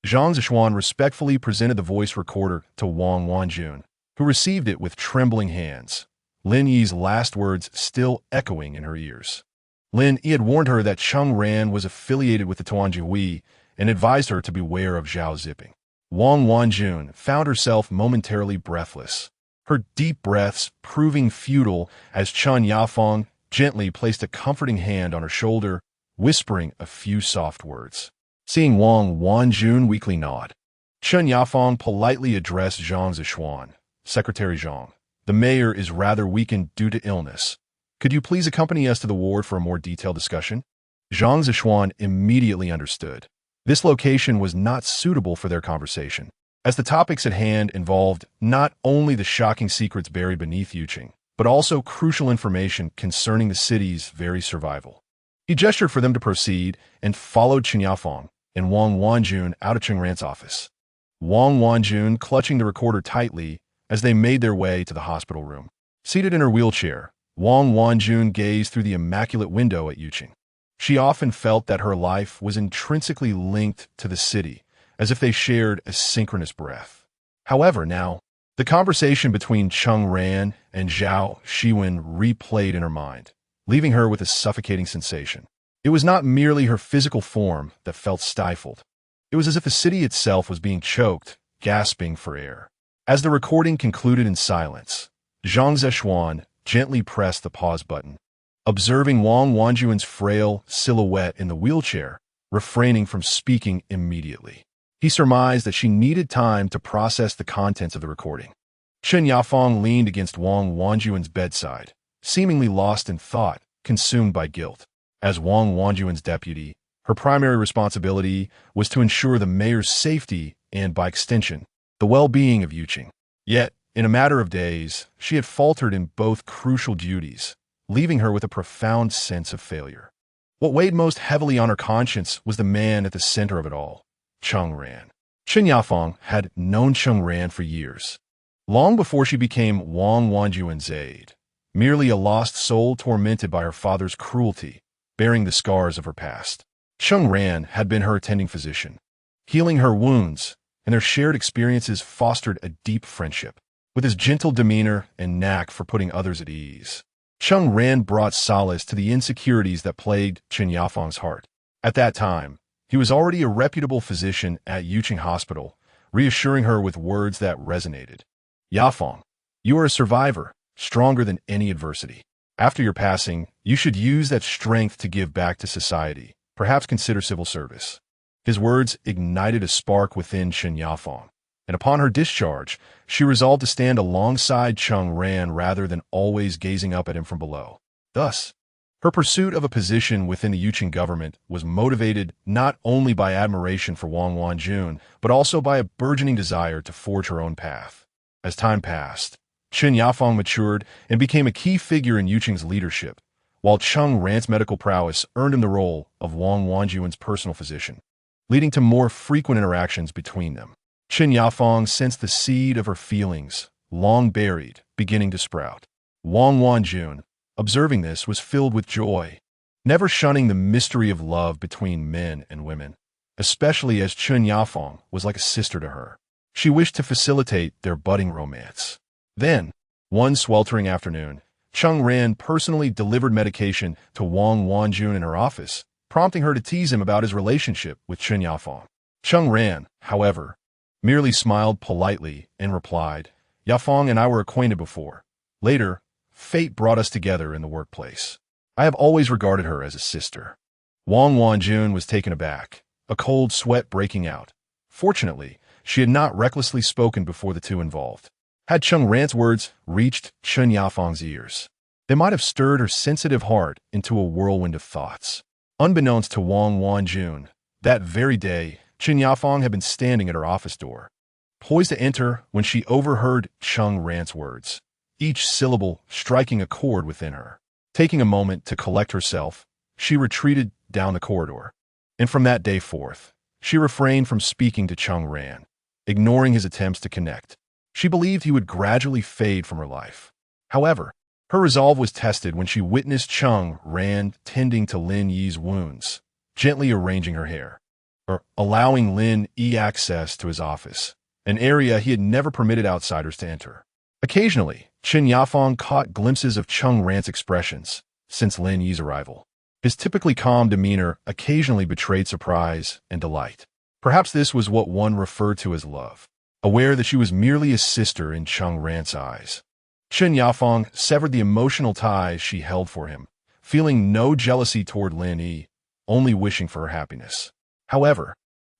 Zhang Xiwen respectfully presented the voice recorder to Wang Wanjun, who received it with trembling hands, Lin Yi's last words still echoing in her ears. Lin Yi had warned her that Cheng Ran was affiliated with the Tuanjie and advised her to beware of Zhao Zipping. Wang Wanjun found herself momentarily breathless, her deep breaths proving futile as Chen Yafang gently placed a comforting hand on her shoulder, whispering a few soft words. Seeing Wang Wanjun weakly nod, Chen Yafang politely addressed Zhang Xiwen. Secretary Zhang, the mayor is rather weakened due to illness. Could you please accompany us to the ward for a more detailed discussion? Zhang Xiwen immediately understood. This location was not suitable for their conversation, as the topics at hand involved not only the shocking secrets buried beneath Yuqing, but also crucial information concerning the city's very survival. He gestured for them to proceed and followed Chen Yafang and Wang Wanjun out of Cheng Ran's office. Wang Wanjun clutching the recorder tightly as they made their way to the hospital room. Seated in her wheelchair, Wang Wanjun gazed through the immaculate window at Yuqing. She often felt that her life was intrinsically linked to the city, as if they shared a synchronous breath. However, now, the conversation between Cheng Ran and Zhao Xiwen replayed in her mind, leaving her with a suffocating sensation. It was not merely her physical form that felt stifled. It was as if the city itself was being choked, gasping for air. As the recording concluded in silence, Zhao Xiwen gently pressed the pause button. Observing Wang Wanjuan's frail silhouette in the wheelchair, refraining from speaking immediately. He surmised that she needed time to process the contents of the recording. Chen Yafeng leaned against Wang Wanjuan's bedside, seemingly lost in thought, consumed by guilt. As Wang Wanjuan's deputy, her primary responsibility was to ensure the mayor's safety and, by extension, the well-being of Yuqing. Yet, in a matter of days, she had faltered in both crucial duties, leaving her with a profound sense of failure. What weighed most heavily on her conscience was the man at the center of it all, Cheng Ran. Chen Yafeng had known Cheng Ran for years, long before she became Wang Wanjuan's aide, merely a lost soul tormented by her father's cruelty, bearing the scars of her past. Cheng Ran had been her attending physician, healing her wounds, and their shared experiences fostered a deep friendship. With his gentle demeanor and knack for putting others at ease, Cheng Ran brought solace to the insecurities that plagued Chen Yafeng's heart. At that time, he was already a reputable physician at Yuqing Hospital, reassuring her with words that resonated. Yafeng, you are a survivor, stronger than any adversity. After your passing, you should use that strength to give back to society, perhaps consider civil service. His words ignited a spark within Chen Yafeng, and upon her discharge, she resolved to stand alongside Cheng Ran rather than always gazing up at him from below. Thus, her pursuit of a position within the Yuqing government was motivated not only by admiration for Wang Wanjun, but also by a burgeoning desire to forge her own path. As time passed, Chen Yafeng matured and became a key figure in Yuqing's leadership, while Cheng Ran's medical prowess earned him the role of Wang Wanjuan's personal physician, leading to more frequent interactions between them. Chen Yafeng sensed the seed of her feelings, long buried, beginning to sprout. Wang Wanjun, observing this, was filled with joy, never shunning the mystery of love between men and women, especially as Chen Yafeng was like a sister to her. She wished to facilitate their budding romance. Then, one sweltering afternoon, Cheng Ran personally delivered medication to Wang Wanjun in her office, prompting her to tease him about his relationship with Chen Yafeng. Cheng Ran, however, merely smiled politely and replied, Yafeng and I were acquainted before. Later, fate brought us together in the workplace. I have always regarded her as a sister. Wang Wanjun was taken aback, a cold sweat breaking out. Fortunately, she had not recklessly spoken before the two involved. Had Cheng Ran's words reached Chen Yafeng's ears, they might have stirred her sensitive heart into a whirlwind of thoughts. Unbeknownst to Wang Wanjun, that very day, Chen Yafeng had been standing at her office door, poised to enter when she overheard Cheng Ran's words, each syllable striking a chord within her. Taking a moment to collect herself, she retreated down the corridor. And from that day forth, she refrained from speaking to Cheng Ran, ignoring his attempts to connect. She believed he would gradually fade from her life. However, her resolve was tested when she witnessed Cheng Ran tending to Lin Yi's wounds, gently arranging her hair, or allowing Lin Yi access to his office, an area he had never permitted outsiders to enter. Occasionally, Chen Yafeng caught glimpses of Cheng Ran's expressions since Lin Yi's arrival. His typically calm demeanor occasionally betrayed surprise and delight. Perhaps this was what one referred to as love, aware that she was merely a sister in Cheng Ran's eyes. Chen Yafeng severed the emotional ties she held for him, feeling no jealousy toward Lin Yi, only wishing for her happiness. However,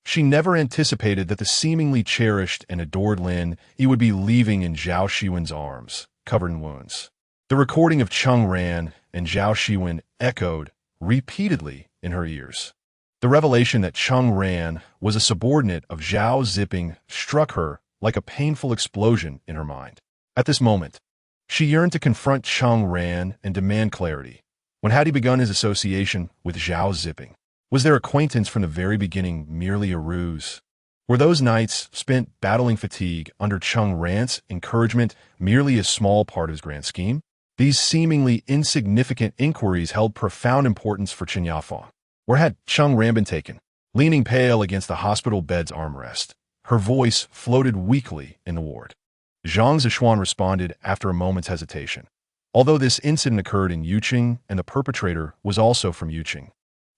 she never anticipated that the seemingly cherished and adored Lin Yi would be leaving in Zhao Xiwen's arms, covered in wounds. The recording of Cheng Ran and Zhao Xiwen echoed repeatedly in her ears. The revelation that Cheng Ran was a subordinate of Zhao Ziping struck her like a painful explosion in her mind. At this moment, she yearned to confront Cheng Ran and demand clarity. When had he begun his association with Zhao Ziping? Was their acquaintance from the very beginning merely a ruse? Were those nights spent battling fatigue under Cheng Ran's encouragement merely a small part of his grand scheme? These seemingly insignificant inquiries held profound importance for Chen Yafeng. Where had Cheng Ran been taken? Leaning pale against the hospital bed's armrest, her voice floated weakly in the ward. Zhang Zishuan responded after a moment's hesitation. although this incident occurred in Yuqing and the perpetrator was also from Yuqing.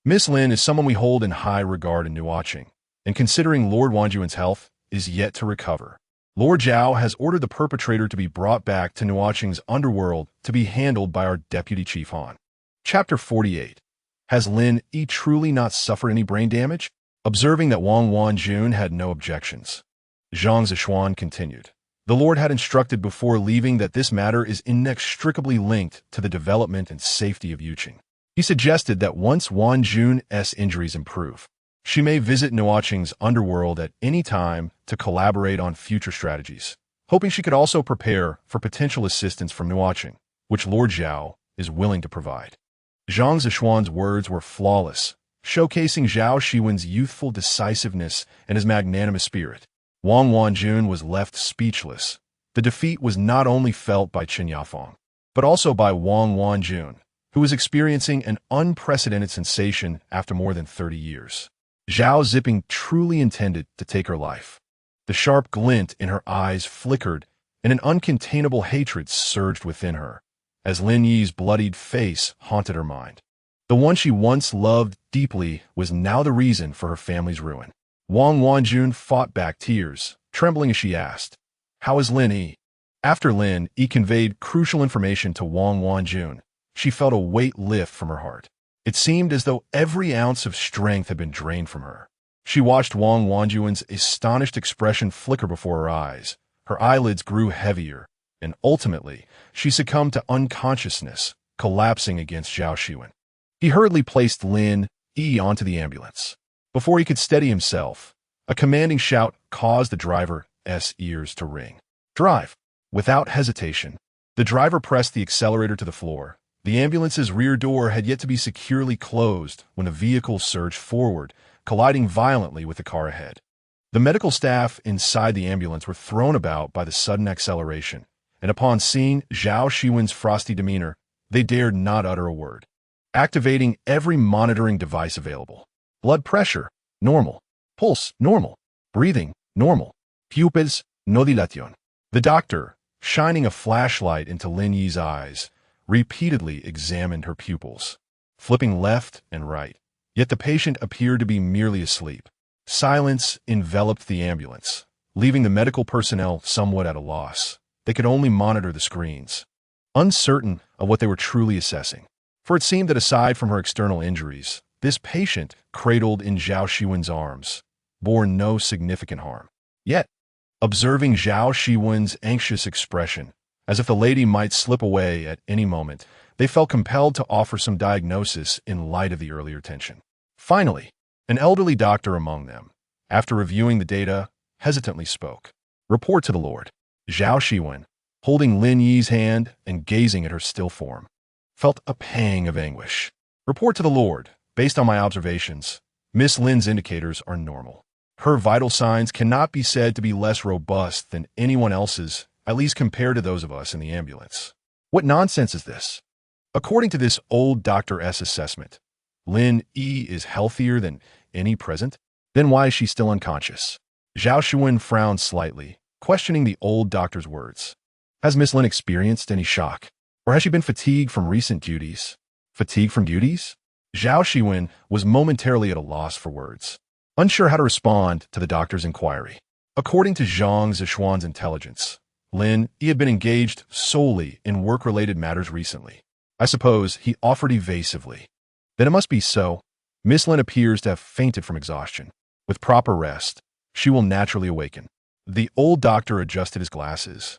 Miss Lin is someone we hold in high regard in Nuo Cheng, and considering Lord Wangjuan's health, is yet to recover. Lord Zhao has ordered the perpetrator to be brought back to Nuo Cheng's Underworld to be handled by our Deputy Chief Han. Chapter 48. Has Lin Yi truly not suffered any brain damage? Observing that Wang Wanjun had no objections, Zhao Xiwen continued. The Lord had instructed before leaving that this matter is inextricably linked to the development and safety of Yuqing. He suggested that once Wanjun's injuries improve, she may visit Nuo Cheng's Underworld at any time to collaborate on future strategies, hoping she could also prepare for potential assistance from Nuo Cheng, which Lord Zhao is willing to provide. Zhao Xiwen's words were flawless, showcasing Zhao Xiwen's youthful decisiveness and his magnanimous spirit. Wang Wanjun was left speechless. The defeat was not only felt by Chen Yafeng, but also by Wang Wanjun, who was experiencing an unprecedented sensation after more than 30 years. Zhao Ziping truly intended to take her life. The sharp glint in her eyes flickered, and an uncontainable hatred surged within her, as Lin Yi's bloodied face haunted her mind. The one she once loved deeply was now the reason for her family's ruin. Wang Wanjun fought back tears, trembling as she asked, "How is Lin Yi?" After Lin Yi conveyed crucial information to Wang Wanjun, she felt a weight lift from her heart. It seemed as though every ounce of strength had been drained from her. She watched Wang Wanjun's astonished expression flicker before her eyes. Her eyelids grew heavier, and ultimately, she succumbed to unconsciousness, collapsing against Zhao Xiwen. He hurriedly placed Lin Yi onto the ambulance. Before he could steady himself, a commanding shout caused the driver's ears to ring. "Drive!" Without hesitation, the driver pressed the accelerator to the floor. The ambulance's rear door had yet to be securely closed when the vehicle surged forward, colliding violently with the car ahead. The medical staff inside the ambulance were thrown about by the sudden acceleration, and upon seeing Zhao Xiwen's frosty demeanor, they dared not utter a word. Activating every monitoring device available. Blood pressure, normal. Pulse, normal. Breathing, normal. Pupils, no dilation. The doctor, shining a flashlight into Lin Yi's eyes, repeatedly examined her pupils, flipping left and right. Yet the patient appeared to be merely asleep. Silence enveloped the ambulance, leaving the medical personnel somewhat at a loss. They could only monitor the screens, uncertain of what they were truly assessing. For it seemed that aside from her external injuries, this patient, cradled in Zhao Xiwen's arms, bore no significant harm. Yet, observing Zhao Xiwen's anxious expression, as if the lady might slip away at any moment, they felt compelled to offer some diagnosis in light of the earlier tension. Finally, an elderly doctor among them, after reviewing the data, hesitantly spoke. "Report to the Lord." Zhao Xiwen, holding Lin Yi's hand and gazing at her still form, felt a pang of anguish. "Report to the Lord. Based on my observations, Miss Lin's indicators are normal. Her vital signs cannot be said to be less robust than anyone else's, at least compared to those of us in the ambulance." What nonsense is this? According to this old doctor's assessment, Lin Yi is healthier than any present? Then why is she still unconscious? Zhao Xiwen frowned slightly, questioning the old doctor's words. Has Miss Lin experienced any shock? Or has she been fatigued from recent duties? Fatigue from duties? Zhao Xiwen was momentarily at a loss for words, unsure how to respond to the doctor's inquiry. According to Zhao Xiwen's intelligence, Lin Yi had been engaged solely in work-related matters recently. I suppose he offered evasively. Then it must be so. Miss Lin appears to have fainted from exhaustion. With proper rest, she will naturally awaken. The old doctor adjusted his glasses,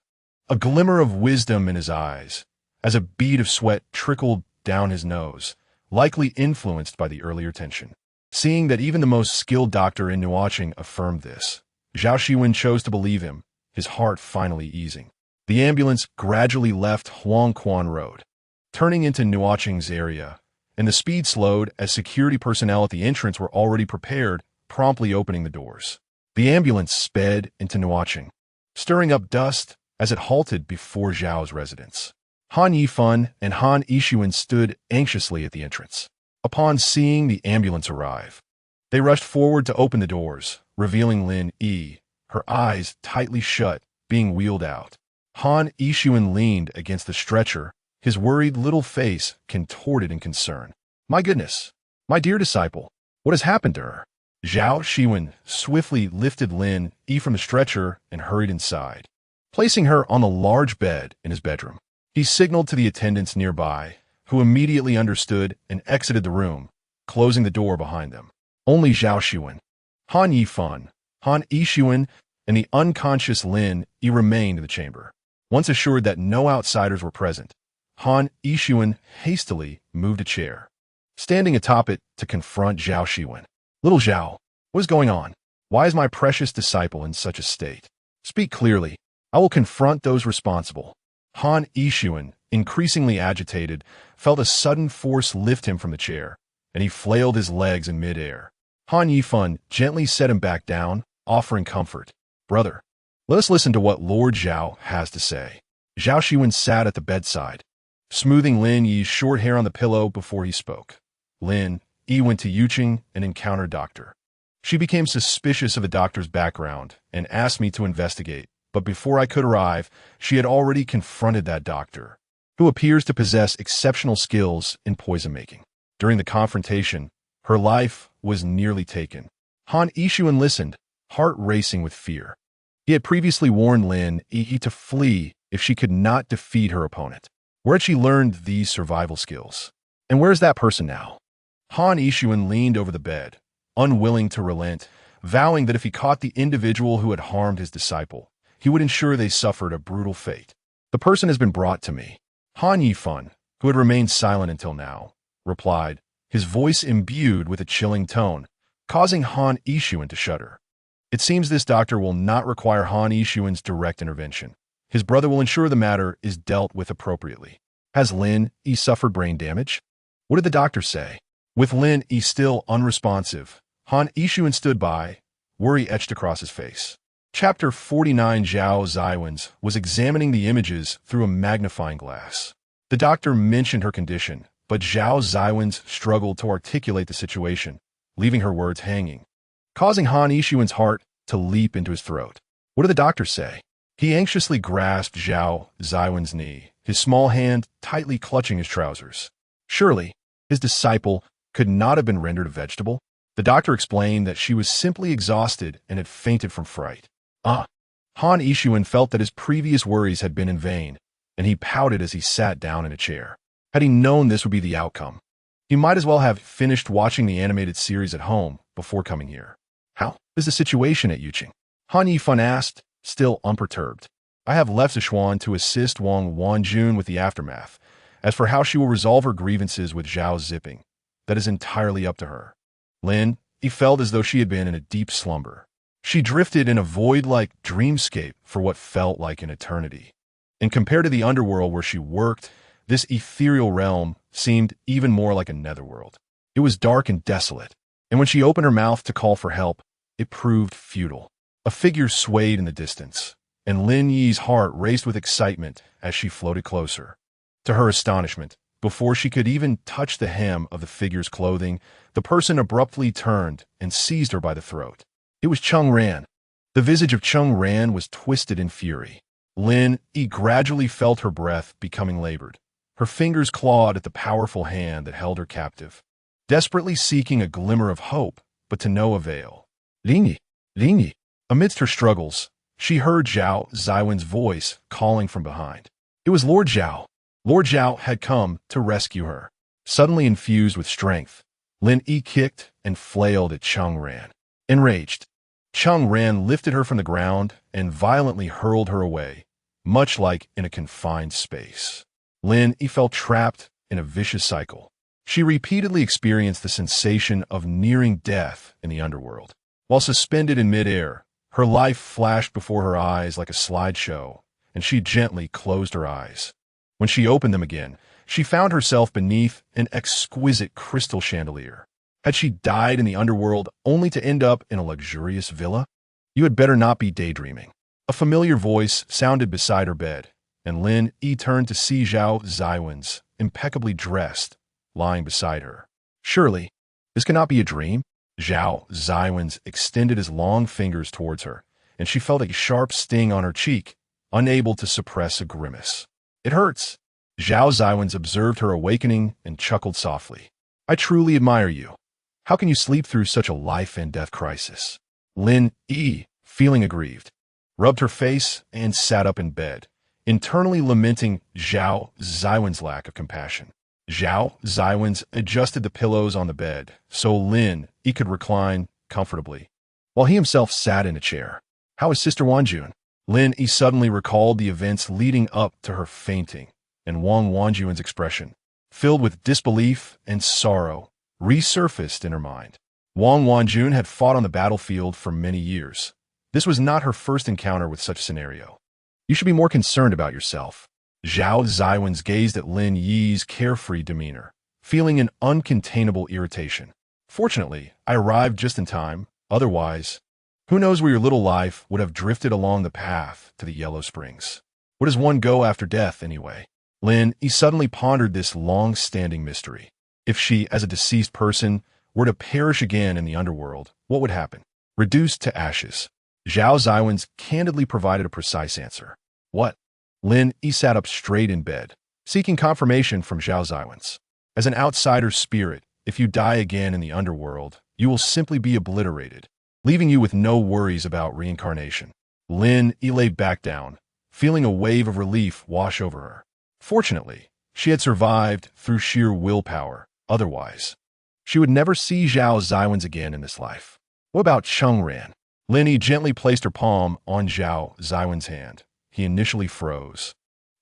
a glimmer of wisdom in his eyes, as a bead of sweat trickled down his nose, likely influenced by the earlier tension. Seeing that even the most skilled doctor in Nuo Cheng affirmed this, Zhao Xiwen chose to believe him, his heart finally easing. The ambulance gradually left Huangquan Road, turning into Nuo Cheng's area, and the speed slowed as security personnel at the entrance were already prepared, promptly opening the doors. The ambulance sped into Nuo Cheng, stirring up dust as it halted before Zhao's residence. Han Yifan and Han Yixuan stood anxiously at the entrance. Upon seeing the ambulance arrive, they rushed forward to open the doors, revealing Lin Yi, her eyes tightly shut, being wheeled out. Han Yixuan leaned against the stretcher, his worried little face contorted in concern. My goodness, my dear disciple, what has happened to her? Zhao Xiwen swiftly lifted Lin Yi from the stretcher and hurried inside, placing her on the large bed in his bedroom. He signaled to the attendants nearby, who immediately understood and exited the room, closing the door behind them. Only Zhao Xiwen, Han Yifan, Han Yixuan, and the unconscious Lin Yi remained in the chamber. Once assured that no outsiders were present, Han Yixuan hastily moved a chair, standing atop it to confront Zhao Xiwen. Little Zhao, what is going on? Why is my precious disciple in such a state? Speak clearly. I will confront those responsible. Han Yixuan, increasingly agitated, felt a sudden force lift him from the chair, and he flailed his legs in midair. Han Yifan gently set him back down, offering comfort. Brother, let us listen to what Lord Zhao has to say. Zhao Xiwen sat at the bedside, smoothing Lin Yi's short hair on the pillow before he spoke. Lin Yi went to Yuqing and encountered Doctor. She became suspicious of the doctor's background and asked me to investigate, but before I could arrive, she had already confronted that doctor, who appears to possess exceptional skills in poison making. During the confrontation, her life was nearly taken. Han Yixuan listened, heart racing with fear. He had previously warned Lin Yi to flee if she could not defeat her opponent. Where had she learned these survival skills? And where is that person now? Han Yixuan leaned over the bed, unwilling to relent, vowing that if he caught the individual who had harmed his disciple, he would ensure they suffered a brutal fate. The person has been brought to me. Han Yifan, who had remained silent until now, replied, his voice imbued with a chilling tone, causing Han Yixuan to shudder. It seems this doctor will not require Han Yixuan's direct intervention. His brother will ensure the matter is dealt with appropriately. Has Lin Yi suffered brain damage? What did the doctor say? With Lin Yi still unresponsive, Han Yixuan stood by, worry etched across his face. Chapter 49. Zhao Xiwen was examining the images through a magnifying glass. The doctor mentioned her condition, but Zhao Xiwen struggled to articulate the situation, leaving her words hanging, causing Han Yixuan's heart to leap into his throat. What did the doctor say? He anxiously grasped Zhao Xiwen's knee, his small hand tightly clutching his trousers. Surely, his disciple could not have been rendered a vegetable? The doctor explained that she was simply exhausted and had fainted from fright. Han Yixuan felt that his previous worries had been in vain, and he pouted as he sat down in a chair. Had he known this would be the outcome, he might as well have finished watching the animated series at home before coming here. How is the situation at Yuqing? Han Yifan asked, still unperturbed. I have left Sichuan to assist Wang Wanjun with the aftermath. As for how she will resolve her grievances with Zhao Zipping, that is entirely up to her. Lin Yi felt as though she had been in a deep slumber. She drifted in a void-like dreamscape for what felt like an eternity. And compared to the underworld where she worked, this ethereal realm seemed even more like a netherworld. It was dark and desolate, and when she opened her mouth to call for help, it proved futile. A figure swayed in the distance, and Lin Yi's heart raced with excitement as she floated closer. To her astonishment, before she could even touch the hem of the figure's clothing, the person abruptly turned and seized her by the throat. It was Cheng Ran. The visage of Cheng Ran was twisted in fury. Lin Yi gradually felt her breath becoming labored. Her fingers clawed at the powerful hand that held her captive, desperately seeking a glimmer of hope, but to no avail. Lin Yi. Amidst her struggles, she heard Zhao Xiwen's voice calling from behind. It was Lord Zhao. Lord Zhao had come to rescue her. Suddenly infused with strength, Lin Yi kicked and flailed at Cheng Ran. Enraged, Cheng Ran lifted her from the ground and violently hurled her away, much like in a confined space. Lin Yi felt trapped in a vicious cycle. She repeatedly experienced the sensation of nearing death in the underworld. While suspended in midair, her life flashed before her eyes like a slideshow, and she gently closed her eyes. When she opened them again, she found herself beneath an exquisite crystal chandelier. Had she died in the underworld only to end up in a luxurious villa? You had better not be daydreaming. A familiar voice sounded beside her bed, and Lin Yi turned to see Zhao Xiwen, impeccably dressed, lying beside her. Surely, this cannot be a dream? Zhao Xiwen extended his long fingers towards her, and she felt a sharp sting on her cheek, unable to suppress a grimace. It hurts. Zhao Xiwen observed her awakening and chuckled softly. I truly admire you. How can you sleep through such a life and death crisis? Lin Yi, feeling aggrieved, rubbed her face and sat up in bed, internally lamenting Zhao Xiwen's lack of compassion. Zhao Xiwen adjusted the pillows on the bed so Lin Yi could recline comfortably, while he himself sat in a chair. How is Sister Wanjun? Lin Yi suddenly recalled the events leading up to her fainting, and Wang Wanjun's expression, filled with disbelief and sorrow, resurfaced in her mind. Wang Wanjun had fought on the battlefield for many years. This was not her first encounter with such a scenario. You should be more concerned about yourself. Zhao Xiwen gazed at Lin Yi's carefree demeanor, feeling an uncontainable irritation. Fortunately, I arrived just in time. Otherwise, who knows where your little life would have drifted along the path to the Yellow Springs. Where does one go after death, anyway? Lin Yi suddenly pondered this long-standing mystery. If she, as a deceased person, were to perish again in the underworld, what would happen? Reduced to ashes. Zhao Xiwen candidly provided a precise answer. What? Lin Yi sat up straight in bed, seeking confirmation from Zhao Xiwen. As an outsider's spirit, if you die again in the underworld, you will simply be obliterated, leaving you with no worries about reincarnation. Lin Yi lay back down, feeling a wave of relief wash over her. Fortunately, she had survived through sheer willpower. Otherwise, she would never see Zhao Xiwen again in this life. What about Cheng-Ran? Lin Yi gently placed her palm on Zhao Xiwen's hand. He initially froze,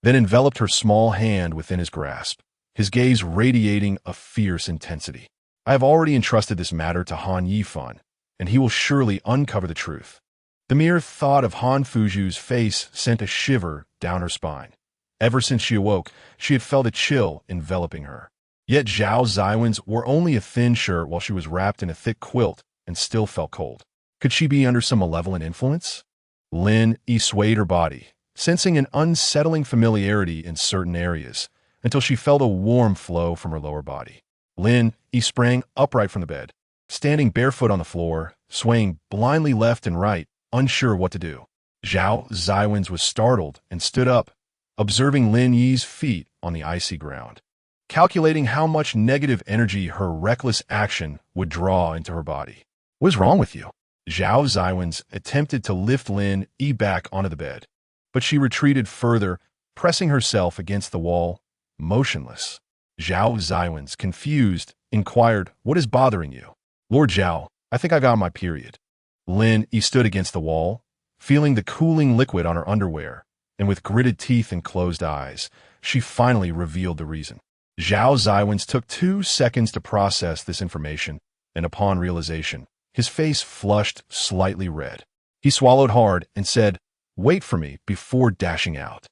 then enveloped her small hand within his grasp, his gaze radiating a fierce intensity. I have already entrusted this matter to Han Yifan, and he will surely uncover the truth. The mere thought of Han Fuju's face sent a shiver down her spine. Ever since she awoke, she had felt a chill enveloping her. Yet Zhao Xiwen's wore only a thin shirt while she was wrapped in a thick quilt and still felt cold. Could she be under some malevolent influence? Lin Yi swayed her body, sensing an unsettling familiarity in certain areas, until she felt a warm flow from her lower body. Lin Yi sprang upright from the bed, standing barefoot on the floor, swaying blindly left and right, unsure what to do. Zhao Xiwen was startled and stood up, observing Lin Yi's feet on the icy ground, calculating how much negative energy her reckless action would draw into her body. What is wrong with you? Zhao Xiwen attempted to lift Lin Yi back onto the bed, but she retreated further, pressing herself against the wall, motionless. Zhao Xiwen, confused, inquired, What is bothering you? Lord Zhao, I think I got my period. Lin Yi stood against the wall, feeling the cooling liquid on her underwear, and with gritted teeth and closed eyes, she finally revealed the reason. Zhao Xiwen took 2 seconds to process this information, and upon realization, his face flushed slightly red. He swallowed hard and said, Wait for me, before dashing out.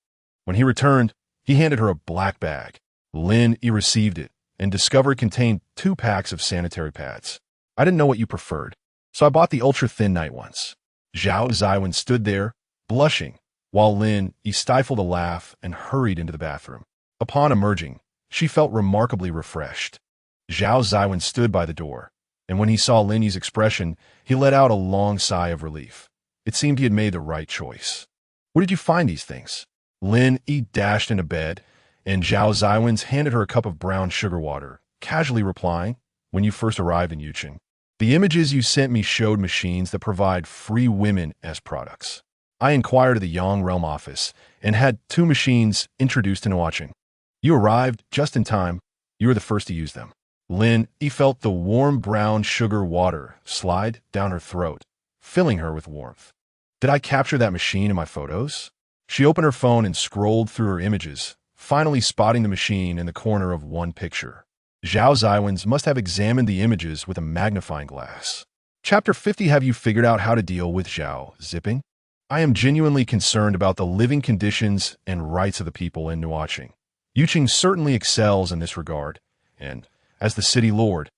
When he returned, he handed her a black bag. Lin Yi received it and discovered it contained 2 packs of sanitary pads. I didn't know what you preferred, so I bought the ultra-thin night ones. Zhao Xiwen stood there, blushing, while Lin Yi stifled a laugh and hurried into the bathroom. Upon emerging, she felt remarkably refreshed. Zhao Xiwen stood by the door, and when he saw Lin Yi's expression, he let out a long sigh of relief. It seemed he had made the right choice. Where did you find these things? Lin Yi dashed into bed, and Zhao Xiwen handed her a cup of brown sugar water, casually replying, When you first arrived in Yucheng, the images you sent me showed machines that provide free women as products. I inquired at the Yang Realm office and had 2 machines introduced to Nuo Cheng. You arrived just in time. You were the first to use them. Lin Yi felt the warm brown sugar water slide down her throat, filling her with warmth. Did I capture that machine in my photos? She opened her phone and scrolled through her images, finally spotting the machine in the corner of one picture. Zhao Xiwen must have examined the images with a magnifying glass. Chapter 50. Have you figured out how to deal with Zhao Zipping? I am genuinely concerned about the living conditions and rights of the people in Nuo Cheng. Yucheng certainly excels in this regard, and, as the city lord,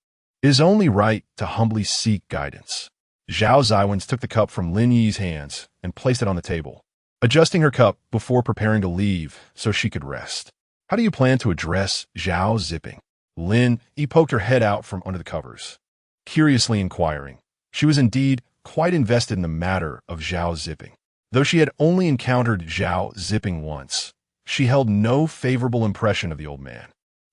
it is only right to humbly seek guidance. Zhao Xiwen took the cup from Lin Yi's hands and placed it on the table, adjusting her cup before preparing to leave so she could rest. How do you plan to address Zhao Zipping? Lin Yi poked her head out from under the covers, curiously inquiring. She was indeed quite invested in the matter of Zhao Zipping. Though she had only encountered Zhao Zipping once, she held no favorable impression of the old man,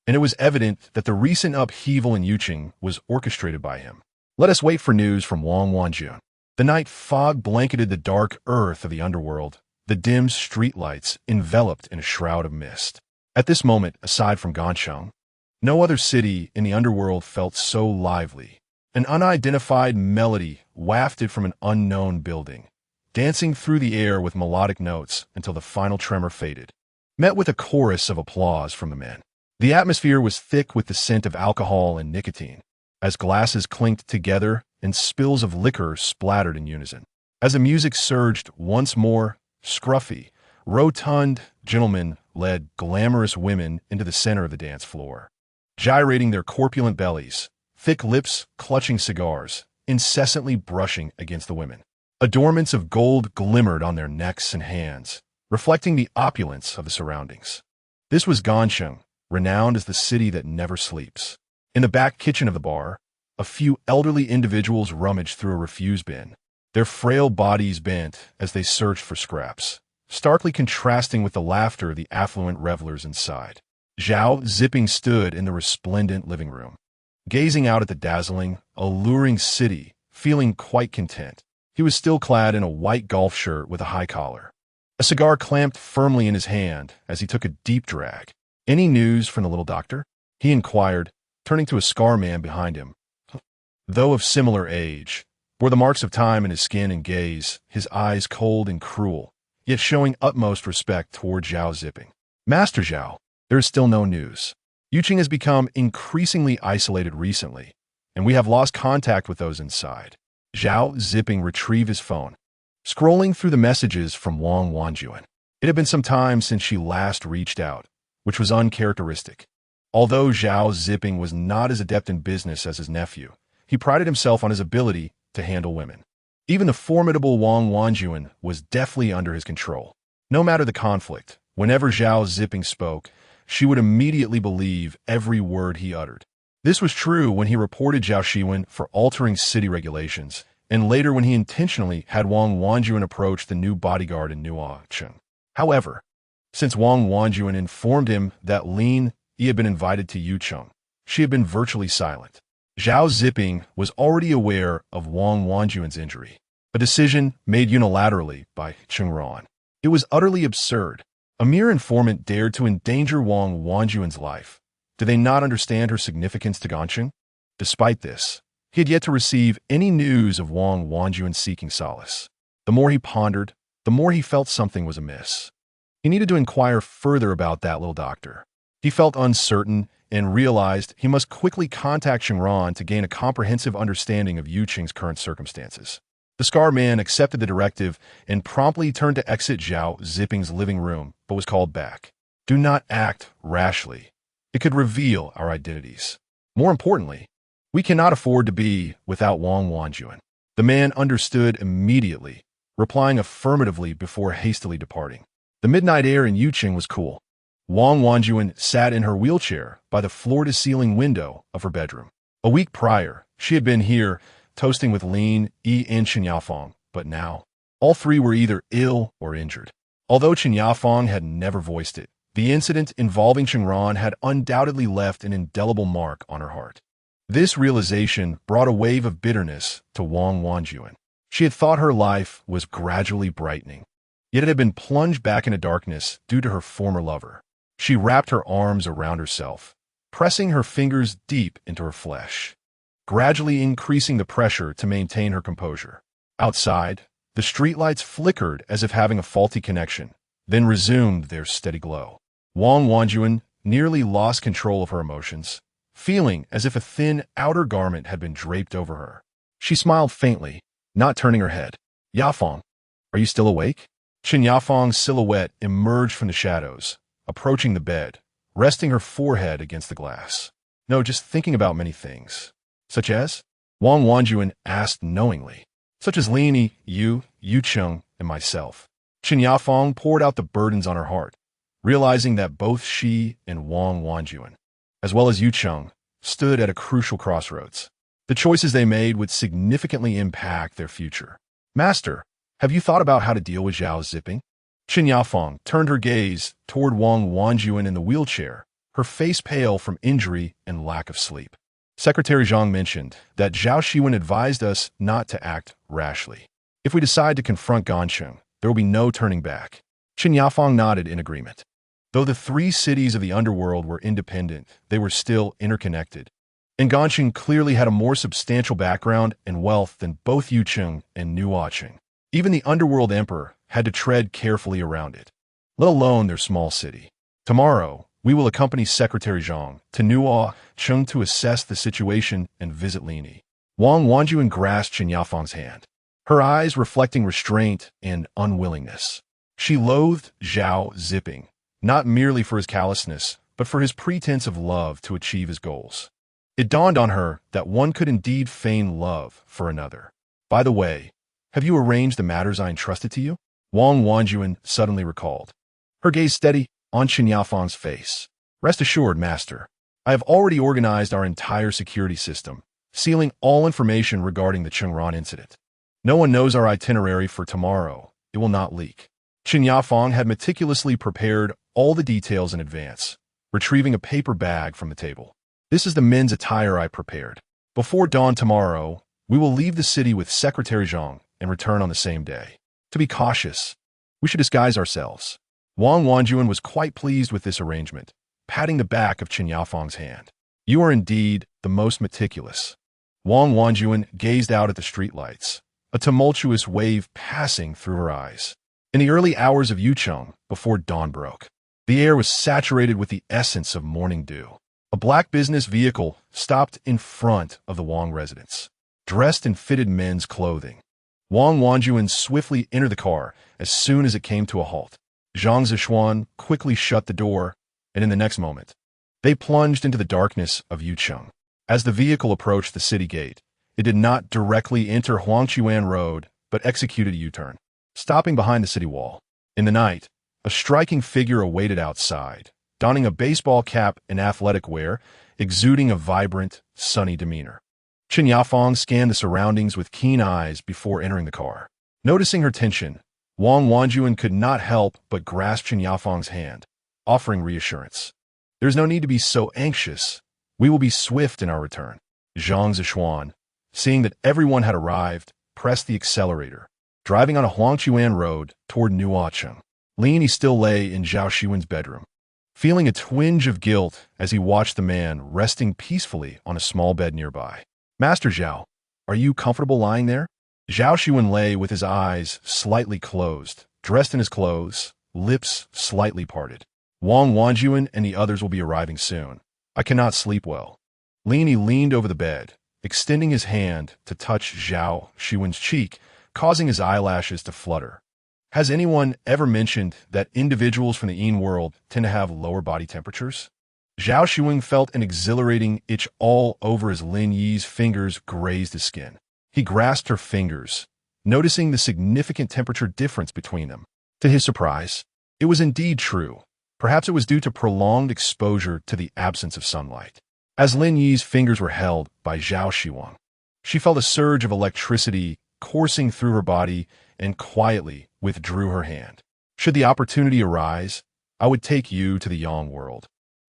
and it was evident that the recent upheaval in Yuqing was orchestrated by him. Let us wait for news from Wang Wanjun. The night fog blanketed the dark earth of the underworld, the dim streetlights enveloped in a shroud of mist. At this moment, aside from Gansheng, no other city in the underworld felt so lively. An unidentified melody wafted from an unknown building, dancing through the air with melodic notes until the final tremor faded, met with a chorus of applause from the men. The atmosphere was thick with the scent of alcohol and nicotine, as glasses clinked together and spills of liquor splattered in unison. As the music surged once more, scruffy, rotund gentlemen led glamorous women into the center of the dance floor, gyrating their corpulent bellies, thick lips clutching cigars, incessantly brushing against the women. Adornments of gold glimmered on their necks and hands, reflecting the opulence of the surroundings. This was Gansheng, renowned as the city that never sleeps. In the back kitchen of the bar, a few elderly individuals rummaged through a refuse bin, their frail bodies bent as they searched for scraps, starkly contrasting with the laughter of the affluent revelers inside. Zhao Xiwen stood in the resplendent living room, gazing out at the dazzling, alluring city, feeling quite content. He was still clad in a white golf shirt with a high collar, a cigar clamped firmly in his hand as he took a deep drag. "Any news from the little doctor?" he inquired, turning to a scar man behind him. Though of similar age, bore the marks of time in his skin and gaze, his eyes cold and cruel, yet showing utmost respect toward Zhao Xiwen. "Master Zhao, there is still no news. Yuqing has become increasingly isolated recently, and we have lost contact with those inside." Zhao Xiwen retrieved his phone, scrolling through the messages from Wang Wanjun. It had been some time since she last reached out, which was uncharacteristic. Although Zhao Xiwen was not as adept in business as his nephew, he prided himself on his ability to handle women. Even the formidable Wang Wanjun was deftly under his control. No matter the conflict, whenever Zhao Xiwen spoke, she would immediately believe every word he uttered. This was true when he reported Zhao Xiwen for altering city regulations, and later when he intentionally had Wang Wanjun approach the new bodyguard in Nuo Cheng. However, since Wang Wanjun informed him that Lin Yi had been invited to Yucheng, she had been virtually silent. Zhao Xiwen was already aware of Wang Wanjun's injury, a decision made unilaterally by Chengran. It was utterly absurd. A mere informant dared to endanger Wang Wanjun's life. Did they not understand her significance to Gansheng? Despite this, he had yet to receive any news of Wang Wanjun seeking solace. The more he pondered, the more he felt something was amiss. He needed to inquire further about that little doctor. He felt uncertain and realized he must quickly contact Chengran to gain a comprehensive understanding of Yuqing's current circumstances. The scar man accepted the directive and promptly turned to exit Zhao Xiwen's living room, but was called back. "Do not act rashly. It could reveal our identities. More importantly, we cannot afford to be without Wang Wanjun." The man understood immediately, replying affirmatively before hastily departing. The midnight air in Yuqing was cool. Wang Wanjun sat in her wheelchair by the floor-to-ceiling window of her bedroom. A week prior, she had been here, toasting with Lin Yi and Chen Yafeng, but now, all three were either ill or injured. Although Chen Yafeng had never voiced it, the incident involving Chengran had undoubtedly left an indelible mark on her heart. This realization brought a wave of bitterness to Wang Wanjun. She had thought her life was gradually brightening, yet it had been plunged back into darkness due to her former lover. She wrapped her arms around herself, pressing her fingers deep into her flesh, gradually increasing the pressure to maintain her composure. Outside, the streetlights flickered as if having a faulty connection, then resumed their steady glow. Wang Wanjun nearly lost control of her emotions, feeling as if a thin outer garment had been draped over her. She smiled faintly, not turning her head. "Yafeng, are you still awake?" Chen Yafeng's silhouette emerged from the shadows, approaching the bed, resting her forehead against the glass. "No, just thinking about many things." "Such as?" Wang Wanjun asked knowingly. "Such as Lin Yi, you, Yucheng, and myself." Chen Yafeng poured out the burdens on her heart, realizing that both she and Wang Wanjun, as well as Yucheng, stood at a crucial crossroads. The choices they made would significantly impact their future. "Master, have you thought about how to deal with Zhao Xiwen?" Chen Yafeng turned her gaze toward Wang Wanjuan in the wheelchair, her face pale from injury and lack of sleep. Secretary Zhang mentioned that Zhao Xiwen advised us not to act rashly. If we decide to confront Gancheng, there will be no turning back. Chen Yafeng nodded in agreement. Though the three cities of the underworld were independent, they were still interconnected. And Gancheng clearly had a more substantial background and wealth than both Yucheng and Nuo Cheng. Even the underworld emperor had to tread carefully around it, let alone their small city. Tomorrow, we will accompany Secretary Zhang to Nuo Cheng to assess the situation and visit Lin Yi. Wang Wanjuan grasped Chen Yafeng's hand, her eyes reflecting restraint and unwillingness. She loathed Zhao Zipping, not merely for his callousness, but for his pretense of love to achieve his goals. It dawned on her that one could indeed feign love for another. By the way, have you arranged the matters I entrusted to you? Wang Wanjuan suddenly recalled, her gaze steady on Chen Yafeng's face. Rest assured, Master, I have already organized our entire security system, sealing all information regarding the Chengran incident. No one knows our itinerary for tomorrow. It will not leak. Chen Yafeng had meticulously prepared all the details in advance, retrieving a paper bag from the table. This is the men's attire I prepared. Before dawn tomorrow, we will leave the city with Secretary Zhang and return on the same day. To be cautious, we should disguise ourselves. Wang Wanjuan was quite pleased with this arrangement, patting the back of Chen Yafeng's hand. You are indeed the most meticulous. Wang Wanjuan gazed out at the streetlights, a tumultuous wave passing through her eyes. In the early hours of Yucheng, before dawn broke, the air was saturated with the essence of morning dew. A black business vehicle stopped in front of the Wang residence, dressed in fitted men's clothing. Wang Wanjuan swiftly entered the car as soon as it came to a halt. Zhang Zishuan quickly shut the door, and in the next moment, they plunged into the darkness of Yucheng. As the vehicle approached the city gate, it did not directly enter Huangquan Road, but executed a U-turn, stopping behind the city wall. In the night, a striking figure awaited outside, donning a baseball cap and athletic wear, exuding a vibrant, sunny demeanor. Chen Yafeng scanned the surroundings with keen eyes before entering the car. Noticing her tension, Wang Wanjuan could not help but grasp Chen Yafeng's hand, offering reassurance. There's no need to be so anxious. We will be swift in our return. Zhang Zishuan, seeing that everyone had arrived, pressed the accelerator, driving on a Huangquan road toward Nuo Cheng. Lin Yi still lay in Zhao Xiwen's bedroom, feeling a twinge of guilt as he watched the man resting peacefully on a small bed nearby. Master Zhao, are you comfortable lying there? Zhao Xiwen lay with his eyes slightly closed, dressed in his clothes, lips slightly parted. Wang Wanjuan and the others will be arriving soon. I cannot sleep well. Lin Yi leaned over the bed, extending his hand to touch Zhao Xiwen's cheek, causing his eyelashes to flutter. Has anyone ever mentioned that individuals from the Yin world tend to have lower body temperatures? Zhao Xiwen felt an exhilarating itch all over as Lin Yi's fingers grazed his skin. He grasped her fingers, noticing the significant temperature difference between them. To his surprise, it was indeed true. Perhaps it was due to prolonged exposure to the absence of sunlight. As Lin Yi's fingers were held by Zhao Xiwen, she felt a surge of electricity coursing through her body and quietly withdrew her hand. Should the opportunity arise, I would take you to the Yang world.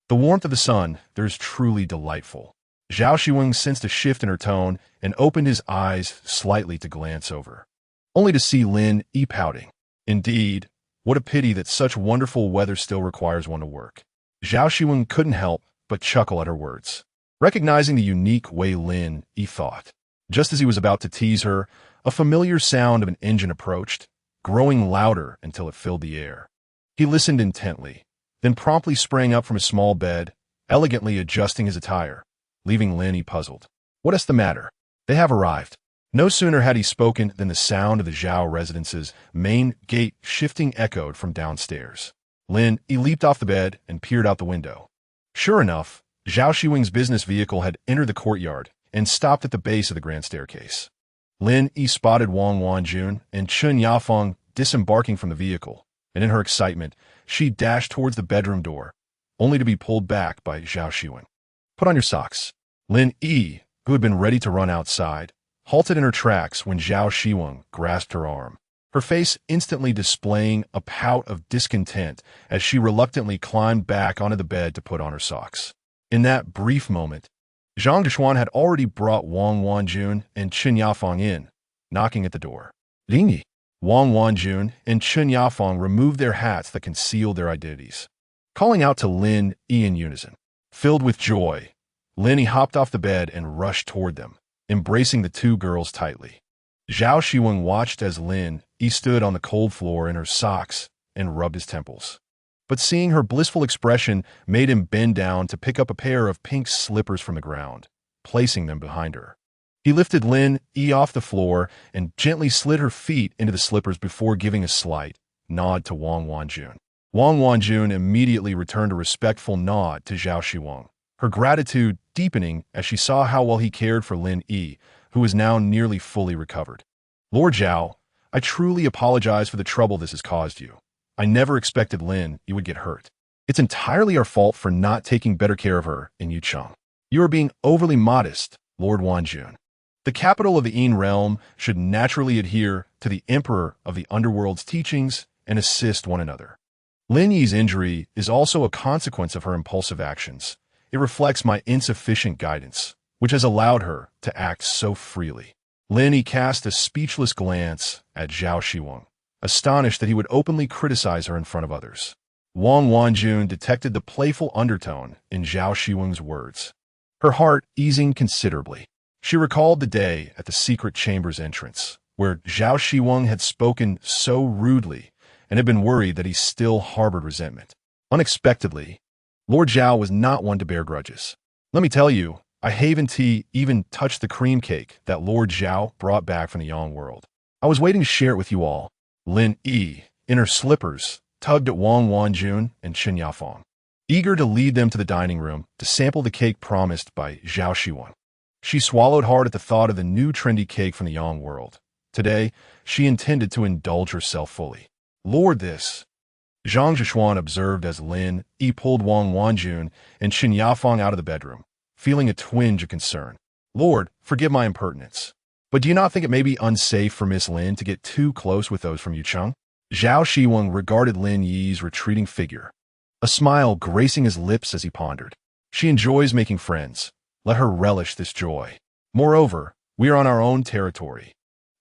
The warmth of the sun there is truly delightful. Zhao Xiwen sensed a shift in her tone and opened his eyes slightly to glance over, only to see Lin Yi pouting. Indeed, what a pity that such wonderful weather still requires one to work. Zhao Xiwen couldn't help but chuckle at her words, recognizing the unique way Lin Yi thought. Just as he was about to tease her, a familiar sound of an engine approached, growing louder until it filled the air. He listened intently, then promptly sprang up from his small bed, elegantly adjusting his attire, leaving Lin Yi puzzled. What is the matter? They have arrived. No sooner had he spoken than the sound of the Zhao residence's main gate shifting echoed from downstairs. Lin Yi leaped off the bed and peered out the window. Sure enough, Zhao Xiwen's business vehicle had entered the courtyard and stopped at the base of the grand staircase. Lin Yi spotted Wang Wanjuan and Chen Yafeng disembarking from the vehicle, and in her excitement, she dashed towards the bedroom door, only to be pulled back by Zhao Xiwen. Put on your socks. Lin Yi, who had been ready to run outside, halted in her tracks when Zhao Xiwen grasped her arm. her face instantly displaying a pout of discontent as she reluctantly climbed back onto the bed to put on her socks. In that brief moment, Zhang Zhishuan had already brought Wang Wanjun and Chen Yafeng in, knocking at the door. Lin Yi. Wang Wanjun and Chen Yafeng removed their hats that concealed their identities, calling out to Lin Yi in unison. Filled with joy, Lin Yi hopped off the bed and rushed toward them, embracing the two girls tightly. Zhao Xiwen watched as Lin Yi stood on the cold floor in her socks and rubbed his temples. But seeing her blissful expression made him bend down to pick up a pair of pink slippers from the ground, placing them behind her. He lifted Lin Yi off the floor and gently slid her feet into the slippers before giving a slight nod to Wang Wanjun. Wang Wanjun immediately returned a respectful nod to Zhao Xiwen, her gratitude deepening as she saw how well he cared for Lin Yi, who was now nearly fully recovered. Lord Zhao, I truly apologize for the trouble this has caused you. I never expected Lin Yi would get hurt. It's entirely our fault for not taking better care of her in Yucheng. You are being overly modest, Lord Wanjun. The capital of the Yin realm should naturally adhere to the Emperor of the Underworld's teachings and assist one another. Lin Yi's injury is also a consequence of her impulsive actions. It reflects my insufficient guidance, which has allowed her to act so freely. Lin Yi cast a speechless glance at Zhao Xiwen, astonished that he would openly criticize her in front of others. Wang Wanjun detected the playful undertone in Zhao Xiwen's words, her heart easing considerably. She recalled the day at the secret chamber's entrance, where Zhao Xiwen had spoken so rudely and had been worried that he still harbored resentment. Unexpectedly, Lord Zhao was not one to bear grudges. Let me tell you, I haven't even touched the cream cake that Lord Zhao brought back from the Yang world. I was waiting to share it with you all. Lin Yi, in her slippers, tugged at Wang Wanjun and Chen Yafeng, eager to lead them to the dining room to sample the cake promised by Zhao Xiwen. She swallowed hard at the thought of the new trendy cake from the Yang world. Today, she intended to indulge herself fully. Lord this, Zhang Zhishuan observed as Lin Yi pulled Wang Wanjun and Chen Yafeng out of the bedroom, feeling a twinge of concern. Lord, forgive my impertinence, but do you not think it may be unsafe for Miss Lin to get too close with those from Yucheng? Zhao Xiwen regarded Lin Yi's retreating figure, a smile gracing his lips as he pondered. She enjoys making friends. Let her relish this joy. Moreover, we are on our own territory,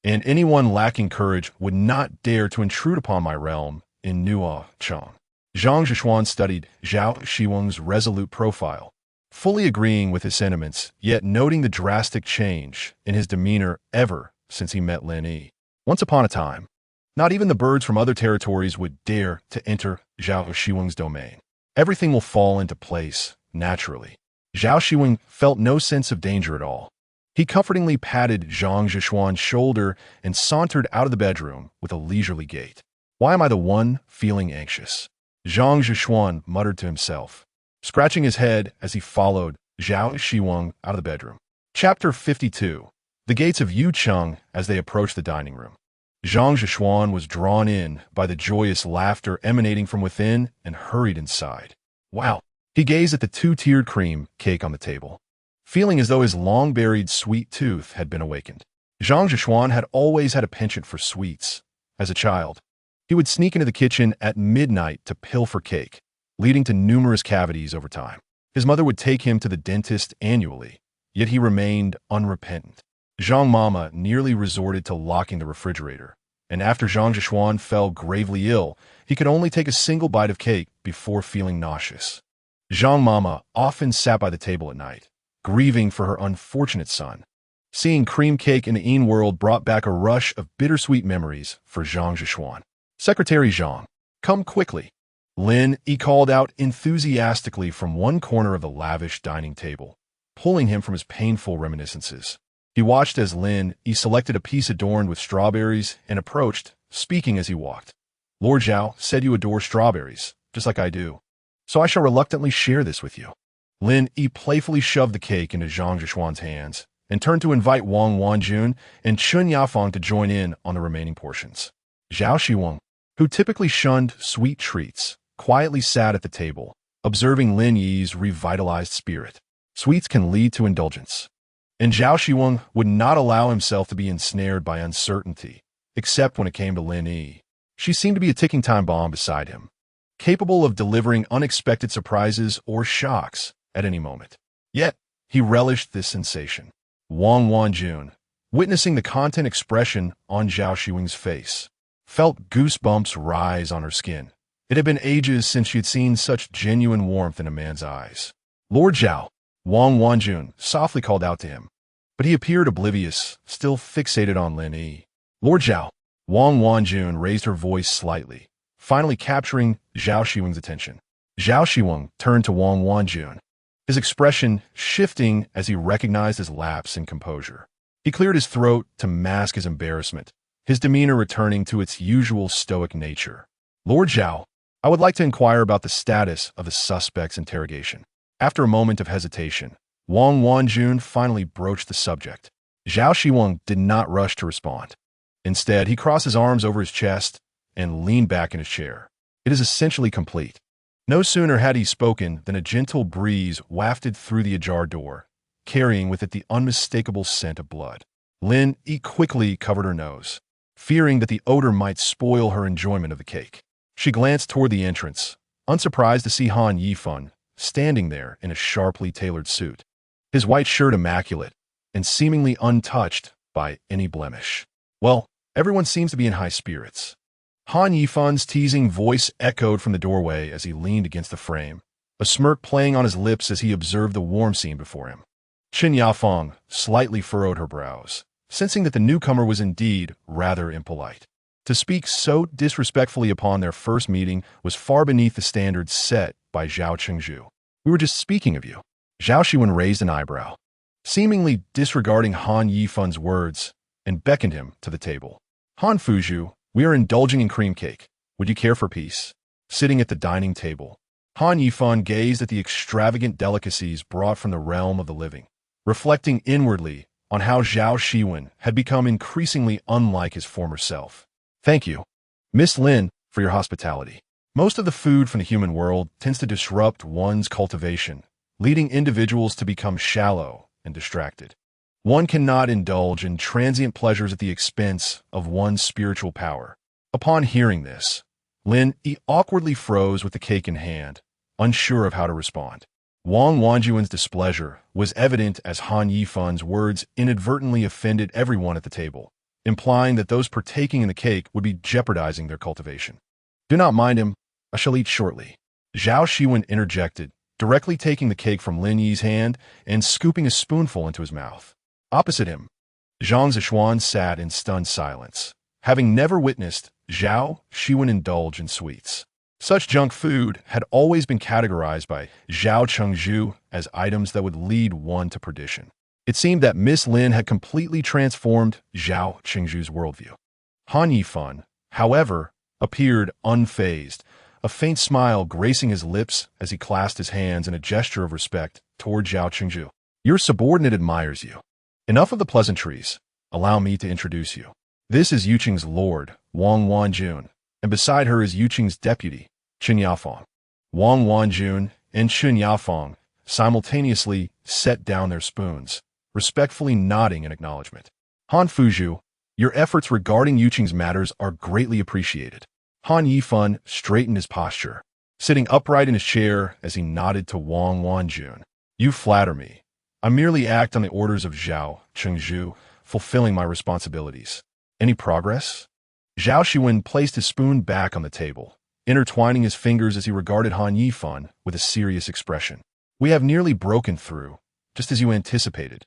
and anyone lacking courage would not dare to intrude upon my realm in Nuo Cheng. Zhang Zhishuan studied Zhao Xiwen's resolute profile, fully agreeing with his sentiments, yet noting the drastic change in his demeanor ever since he met Lin Yi. Once upon a time, not even the birds from other territories would dare to enter Zhao Xiwen's domain. Everything will fall into place naturally. Zhao Xiwen felt no sense of danger at all. He comfortingly patted Zhang Zhishuan's shoulder and sauntered out of the bedroom with a leisurely gait. Why am I the one feeling anxious? Zhang Zhishuan muttered to himself, scratching his head as he followed Zhao Xiwen out of the bedroom. Chapter 52. The gates of Yucheng as they approached the dining room. Zhang Zhishuan was drawn in by the joyous laughter emanating from within and hurried inside. Wow! He gazed at the two-tiered cream cake on the table, feeling as though his long-buried sweet tooth had been awakened. Zhang Zhishuan had always had a penchant for sweets. As a child, he would sneak into the kitchen at midnight to pilfer cake, leading to numerous cavities over time. His mother would take him to the dentist annually, yet he remained unrepentant. Zhang Mama nearly resorted to locking the refrigerator, and after Zhang Zhishuan fell gravely ill, he could only take a single bite of cake before feeling nauseous. Zhang Mama often sat by the table at night, grieving for her unfortunate son. Seeing cream cake in the Yin world brought back a rush of bittersweet memories for Zhang Zhishuan. Secretary Zhang, come quickly. Lin Yi called out enthusiastically from one corner of the lavish dining table, pulling him from his painful reminiscences. He watched as Lin Yi selected a piece adorned with strawberries and approached, speaking as he walked. Lord Zhao said you adore strawberries, just like I do, so I shall reluctantly share this with you. Lin Yi playfully shoved the cake into Zhang Zhishuan's hands and turned to invite Wang Wanjun and Chen Yafeng to join in on the remaining portions. Zhao Xiwen, who typically shunned sweet treats, quietly sat at the table, observing Lin Yi's revitalized spirit. Sweets can lead to indulgence, and Zhao Xiwen would not allow himself to be ensnared by uncertainty, except when it came to Lin Yi. She seemed to be a ticking time bomb beside him, capable of delivering unexpected surprises or shocks at any moment. Yet, he relished this sensation. Wang Wanjun, witnessing the content expression on Zhao Xiwen's face, felt goosebumps rise on her skin. It had been ages since she had seen such genuine warmth in a man's eyes. Lord Zhao, Wang Wanjun softly called out to him, but he appeared oblivious, still fixated on Lin Yi. Lord Zhao, Wang Wanjun raised her voice slightly, finally capturing Zhao Xiwen's attention. Zhao Xiwen turned to Wang Wanjun, his expression shifting as he recognized his lapse in composure. He cleared his throat to mask his embarrassment, his demeanor returning to its usual stoic nature. Lord Zhao, I would like to inquire about the status of the suspect's interrogation. After a moment of hesitation, Wang Wanjun finally broached the subject. Zhao Xiwen did not rush to respond. Instead, he crossed his arms over his chest and leaned back in his chair. It is essentially complete. No sooner had he spoken than a gentle breeze wafted through the ajar door, carrying with it the unmistakable scent of blood. Lin Yi quickly covered her nose, fearing that the odor might spoil her enjoyment of the cake. She glanced toward the entrance, unsurprised to see Han Yifan standing there in a sharply tailored suit, his white shirt immaculate and seemingly untouched by any blemish. Well, everyone seems to be in high spirits. Han Yifan's teasing voice echoed from the doorway as he leaned against the frame, a smirk playing on his lips as he observed the warm scene before him. Qin Yafeng slightly furrowed her brows, sensing that the newcomer was indeed rather impolite. To speak so disrespectfully upon their first meeting was far beneath the standards set by Zhao Chengzhu. We were just speaking of you. Zhao Xiwen raised an eyebrow, seemingly disregarding Han Yifan's words, and beckoned him to the table. Han Fuzhu, we are indulging in cream cake. Would you care for peace? Sitting at the dining table, Han Yifan gazed at the extravagant delicacies brought from the realm of the living, reflecting inwardly on how Zhao Xiwen had become increasingly unlike his former self. Thank you, Miss Lin, for your hospitality. Most of the food from the human world tends to disrupt one's cultivation, leading individuals to become shallow and distracted. One cannot indulge in transient pleasures at the expense of one's spiritual power. Upon hearing this, Lin Yi awkwardly froze with the cake in hand, unsure of how to respond. Wang Wanjuan's displeasure was evident as Han Yifan's words inadvertently offended everyone at the table, implying that those partaking in the cake would be jeopardizing their cultivation. Do not mind him, I shall eat shortly. Zhao Xiwen interjected, directly taking the cake from Lin Yi's hand and scooping a spoonful into his mouth. Opposite him, Zhang Zishuan sat in stunned silence, having never witnessed Zhao Xiwen indulge in sweets. Such junk food had always been categorized by Zhao Chengzhu as items that would lead one to perdition. It seemed that Miss Lin had completely transformed Zhao Chengzhu's worldview. Han Yifan, however, appeared unfazed, a faint smile gracing his lips as he clasped his hands in a gesture of respect toward Zhao Chengzhu. Your subordinate admires you. Enough of the pleasantries. Allow me to introduce you. This is Yuqing's lord, Wang Wanjun, and beside her is Yuqing's deputy, Qin Yafeng. Wang Wanjun and Qin Yafeng simultaneously set down their spoons, respectfully nodding in acknowledgement. Han Fuzhu, your efforts regarding Yuqing's matters are greatly appreciated. Han Yifan straightened his posture, sitting upright in his chair as he nodded to Wang Wanjun. You flatter me. I merely act on the orders of Zhao Chengzhu, fulfilling my responsibilities. Any progress? Zhao Xiwen placed his spoon back on the table, intertwining his fingers as he regarded Han Yifan with a serious expression. We have nearly broken through, just as you anticipated.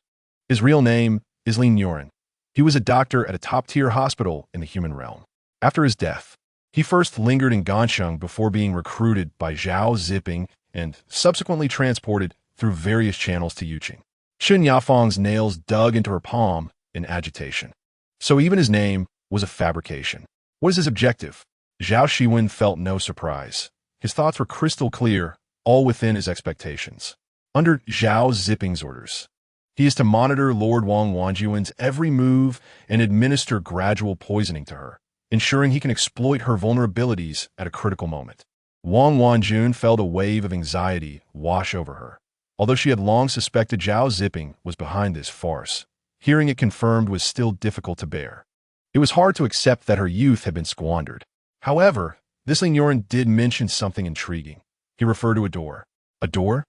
His real name is Lin Yuan. He was a doctor at a top-tier hospital in the human realm. After his death, he first lingered in Gansheng before being recruited by Zhao Ziping and subsequently transported through various channels to Yuqing. Qin Yafeng's nails dug into her palm in agitation. So even his name was a fabrication. What is his objective? Zhao Xiwen felt no surprise. His thoughts were crystal clear, all within his expectations. Under Zhao Ziping's orders, he is to monitor Lord Wang Wanjuan's every move and administer gradual poisoning to her, ensuring he can exploit her vulnerabilities at a critical moment. Wang Wanjun felt a wave of anxiety wash over her. Although she had long suspected Zhao Ziping was behind this farce, hearing it confirmed was still difficult to bear. It was hard to accept that her youth had been squandered. However, this Ling Yoren did mention something intriguing. He referred to a door. A door?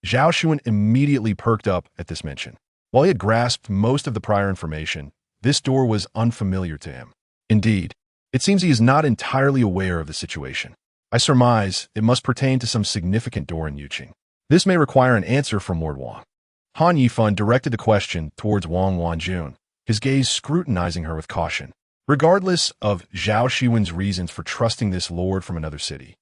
Zhao Xiwen immediately perked up at this mention. While he had grasped most of the prior information, this door was unfamiliar to him. Indeed, it seems he is not entirely aware of the situation. I surmise it must pertain to some significant door in Yuqing. This may require an answer from Lord Wang. Han Yifan directed the question towards Wang Wanjun, his gaze scrutinizing her with caution. Regardless of Zhao Xiwen's reasons for trusting this lord from another city,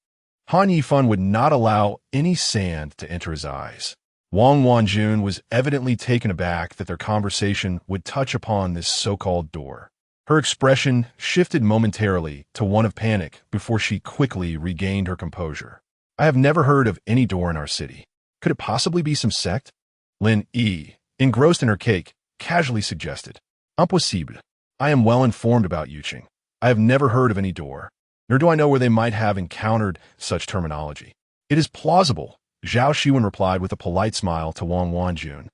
Han Yifan would not allow any sand to enter his eyes. Wang Wanjun was evidently taken aback that their conversation would touch upon this so-called door. Her expression shifted momentarily to one of panic before she quickly regained her composure. I have never heard of any door in our city. Could it possibly be some sect? Lin Yi, engrossed in her cake, casually suggested. Impossible. I am well informed about Yuqing. I have never heard of any door, nor do I know where they might have encountered such terminology. It is plausible, Zhao Xiwen replied with a polite smile to Wang Wanjun,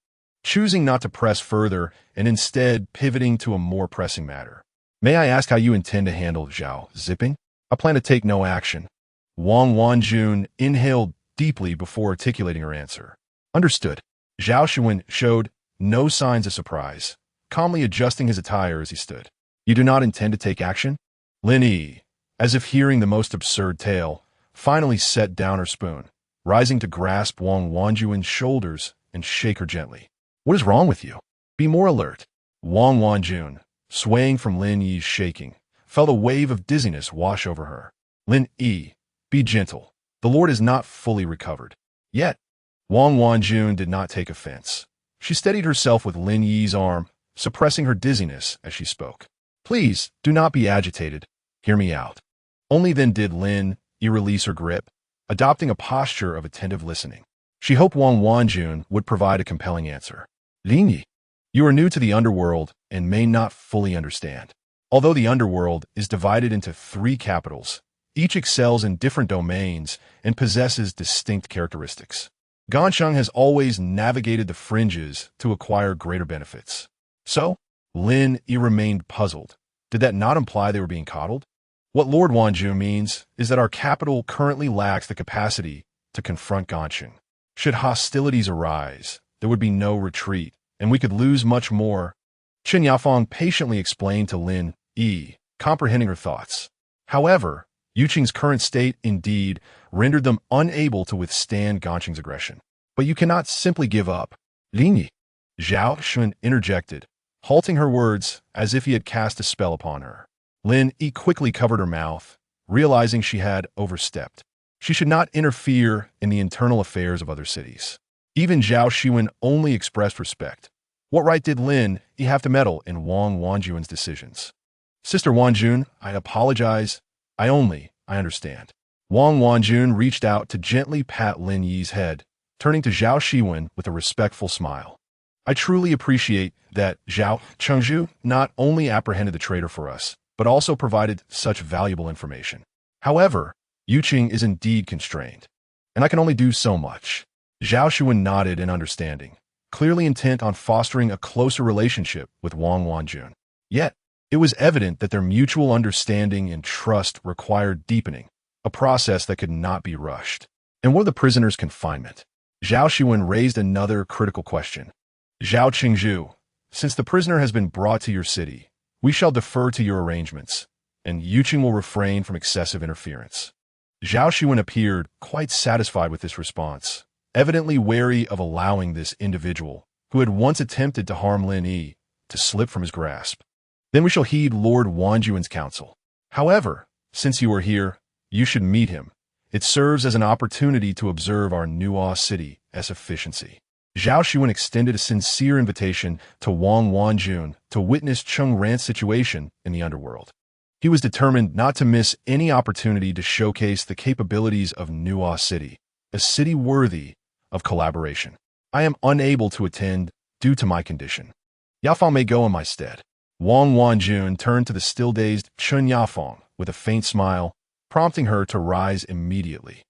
choosing not to press further and instead pivoting to a more pressing matter. May I ask how you intend to handle Zhao Zipping? I plan to take no action. Wang Wanjun inhaled deeply before articulating her answer. Understood. Zhao Xiwen showed no signs of surprise, calmly adjusting his attire as he stood. You do not intend to take action? Lin Yi, as if hearing the most absurd tale, finally set down her spoon, rising to grasp Wang Wanjun's shoulders and shake her gently. What is wrong with you? Be more alert. Wang Wanjun, swaying from Lin Yi's shaking, felt a wave of dizziness wash over her. Lin Yi, be gentle. The Lord is not fully recovered. Yet, Wang Wanjun did not take offense. She steadied herself with Lin Yi's arm, suppressing her dizziness as she spoke. Please, do not be agitated. Hear me out. Only then did Lin Yi release her grip, adopting a posture of attentive listening. She hoped Wang Wanjun would provide a compelling answer. Lin Yi, you are new to the Underworld and may not fully understand. Although the Underworld is divided into 3 capitals, each excels in different domains and possesses distinct characteristics. Gansheng has always navigated the fringes to acquire greater benefits. So, Lin Yi remained puzzled. Did that not imply they were being coddled? What Lord Wanjun means is that our capital currently lacks the capacity to confront Gansheng. Should hostilities arise, there would be no retreat, and we could lose much more. Chen Yafang patiently explained to Lin Yi, comprehending her thoughts. However, Yuqing's current state indeed rendered them unable to withstand Gansheng's aggression. But you cannot simply give up. Lin Yi, Zhao Xiwen interjected, halting her words as if he had cast a spell upon her. Lin Yi quickly covered her mouth, realizing she had overstepped. She should not interfere in the internal affairs of other cities. Even Zhao Xiwen only expressed respect. What right did Lin Yi have to meddle in Wang Wanjun's decisions? Sister Wanjun, I apologize. I understand. Wang Wanjun reached out to gently pat Lin Yi's head, turning to Zhao Xiwen with a respectful smile. I truly appreciate that Zhao Chengzhu not only apprehended the traitor for us, but also provided such valuable information. However, Yuqing is indeed constrained, and I can only do so much. Zhao Xiwen nodded in understanding, clearly intent on fostering a closer relationship with Wang Wanjun. Yet, it was evident that their mutual understanding and trust required deepening, a process that could not be rushed. And what of the prisoner's confinement? Zhao Xiwen raised another critical question. Zhao Qingzhu, since the prisoner has been brought to your city, we shall defer to your arrangements, and Yuqing will refrain from excessive interference. Zhao Xiwen appeared quite satisfied with this response, evidently wary of allowing this individual, who had once attempted to harm Lin Yi, to slip from his grasp. Then we shall heed Lord Wanjun's counsel. However, since you are here, you should meet him. It serves as an opportunity to observe our Nuo city's efficiency. Zhao Xiwen extended a sincere invitation to Wang Wanjun to witness Cheng Ran's situation in the Underworld. He was determined not to miss any opportunity to showcase the capabilities of Nuo City, a city worthy of collaboration. I am unable to attend due to my condition. Yafang may go in my stead. Wang Wanjun turned to the still-dazed Chen Yafang with a faint smile, prompting her to rise immediately.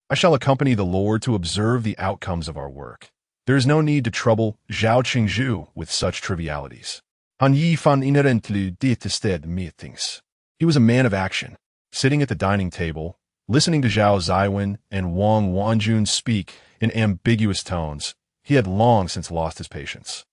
I shall accompany the Lord to observe the outcomes of our work. There is no need to trouble Zhao Qingzhu with such trivialities. Han Yifan inherently detested meetings. He was a man of action, sitting at the dining table, listening to Zhao Xiwen and Wang Wanjun speak in ambiguous tones. He had long since lost his patience.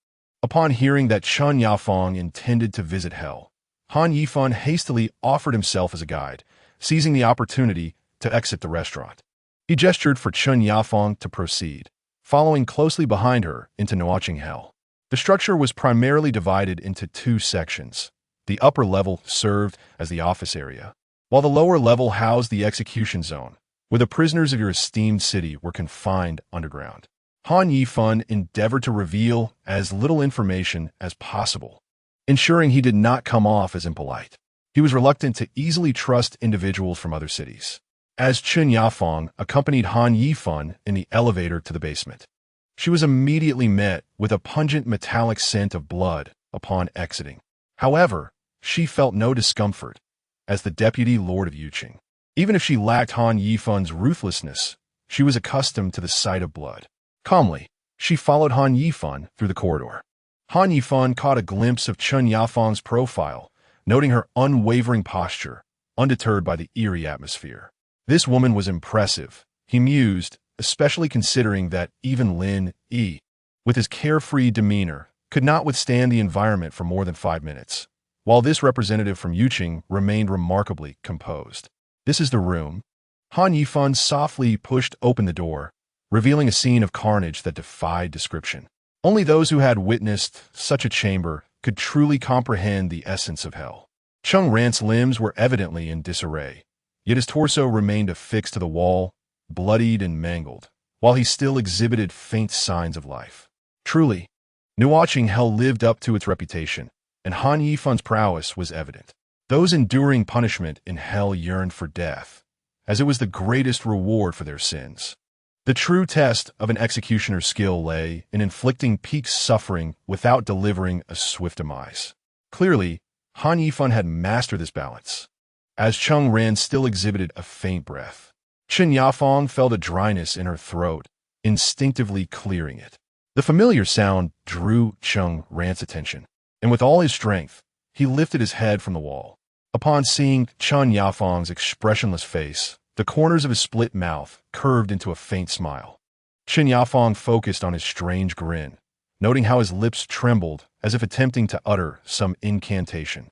Upon hearing that Chen Yafeng intended to visit hell, Han Yifan hastily offered himself as a guide, seizing the opportunity to exit the restaurant. He gestured for Chen Yafeng to proceed, following closely behind her into Nuo Cheng hell. The structure was primarily divided into two sections. The upper level served as the office area, while the lower level housed the execution zone, where the prisoners of your esteemed city were confined underground. Han Yifan endeavored to reveal as little information as possible, ensuring he did not come off as impolite. He was reluctant to easily trust individuals from other cities. As Chen Yafeng accompanied Han Yifan in the elevator to the basement, she was immediately met with a pungent metallic scent of blood upon exiting. However, she felt no discomfort as the deputy lord of Yuqing. Even if she lacked Han Yifan's ruthlessness, she was accustomed to the sight of blood. Calmly, she followed Han Yifan through the corridor. Han Yifan caught a glimpse of Chen Yafeng's profile, noting her unwavering posture, undeterred by the eerie atmosphere. This woman was impressive, he mused, especially considering that even Lin Yi, with his carefree demeanor, could not withstand the environment for more than 5 minutes, while this representative from Yuqing remained remarkably composed. "This is the room." Han Yifan softly pushed open the door, revealing a scene of carnage that defied description. Only those who had witnessed such a chamber could truly comprehend the essence of hell. Cheng Rant's limbs were evidently in disarray, yet his torso remained affixed to the wall, bloodied and mangled, while he still exhibited faint signs of life. Truly, Nuo Cheng hell lived up to its reputation, and Han Yifan's prowess was evident. Those enduring punishment in hell yearned for death, as it was the greatest reward for their sins. The true test of an executioner's skill lay in inflicting peak suffering without delivering a swift demise. Clearly, Han Yifan had mastered this balance, as Cheng Ran still exhibited a faint breath. Chen Yafeng felt a dryness in her throat, instinctively clearing it. The familiar sound drew Cheng Ran's attention, and with all his strength, he lifted his head from the wall. Upon seeing Chen Yafeng's expressionless face, the corners of his split mouth curved into a faint smile. Chen Yafeng focused on his strange grin, noting how his lips trembled as if attempting to utter some incantation.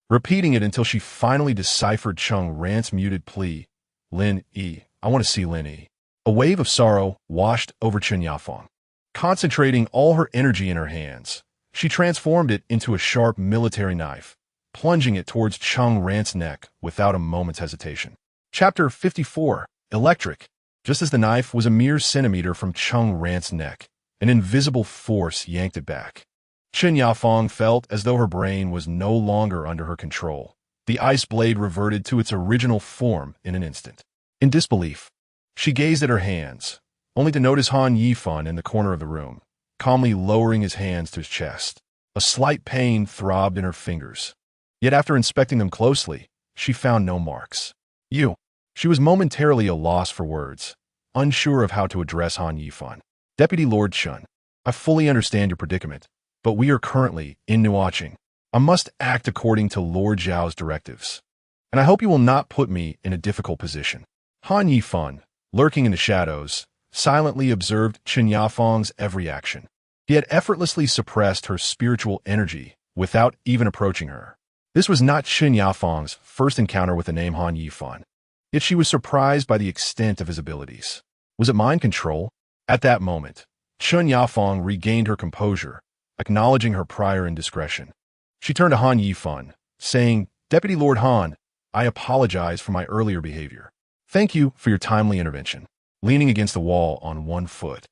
Repeating it until she finally deciphered Cheng Ran's muted plea, "Lin Yi, I want to see Lin Yi." A wave of sorrow washed over Chen Yafeng. Concentrating all her energy in her hands, she transformed it into a sharp military knife, plunging it towards Cheng Ran's neck without a moment's hesitation. Chapter 54, Electric. Just as the knife was a mere centimeter from Cheng Ran's neck, an invisible force yanked it back. Chen Yafeng felt as though her brain was no longer under her control. The ice blade reverted to its original form in an instant. In disbelief, she gazed at her hands, only to notice Han Yifan in the corner of the room, calmly lowering his hands to his chest. A slight pain throbbed in her fingers. Yet after inspecting them closely, she found no marks. She was momentarily at a loss for words, unsure of how to address Han Yifan. "Deputy Lord Chen, I fully understand your predicament, but we are currently in Nuo Cheng. I must act according to Lord Zhao's directives, and I hope you will not put me in a difficult position." Han Yifan, lurking in the shadows, silently observed Chen Yafeng's every action. He had effortlessly suppressed her spiritual energy without even approaching her. This was not Chen Yafeng's first encounter with the name Han Yifan, yet she was surprised by the extent of his abilities. Was it mind control? At that moment, Chen Yafeng regained her composure, acknowledging her prior indiscretion. She turned to Han Yifan, saying, "Deputy Lord Han, I apologize for my earlier behavior. Thank you for your timely intervention." Leaning against the wall on one foot,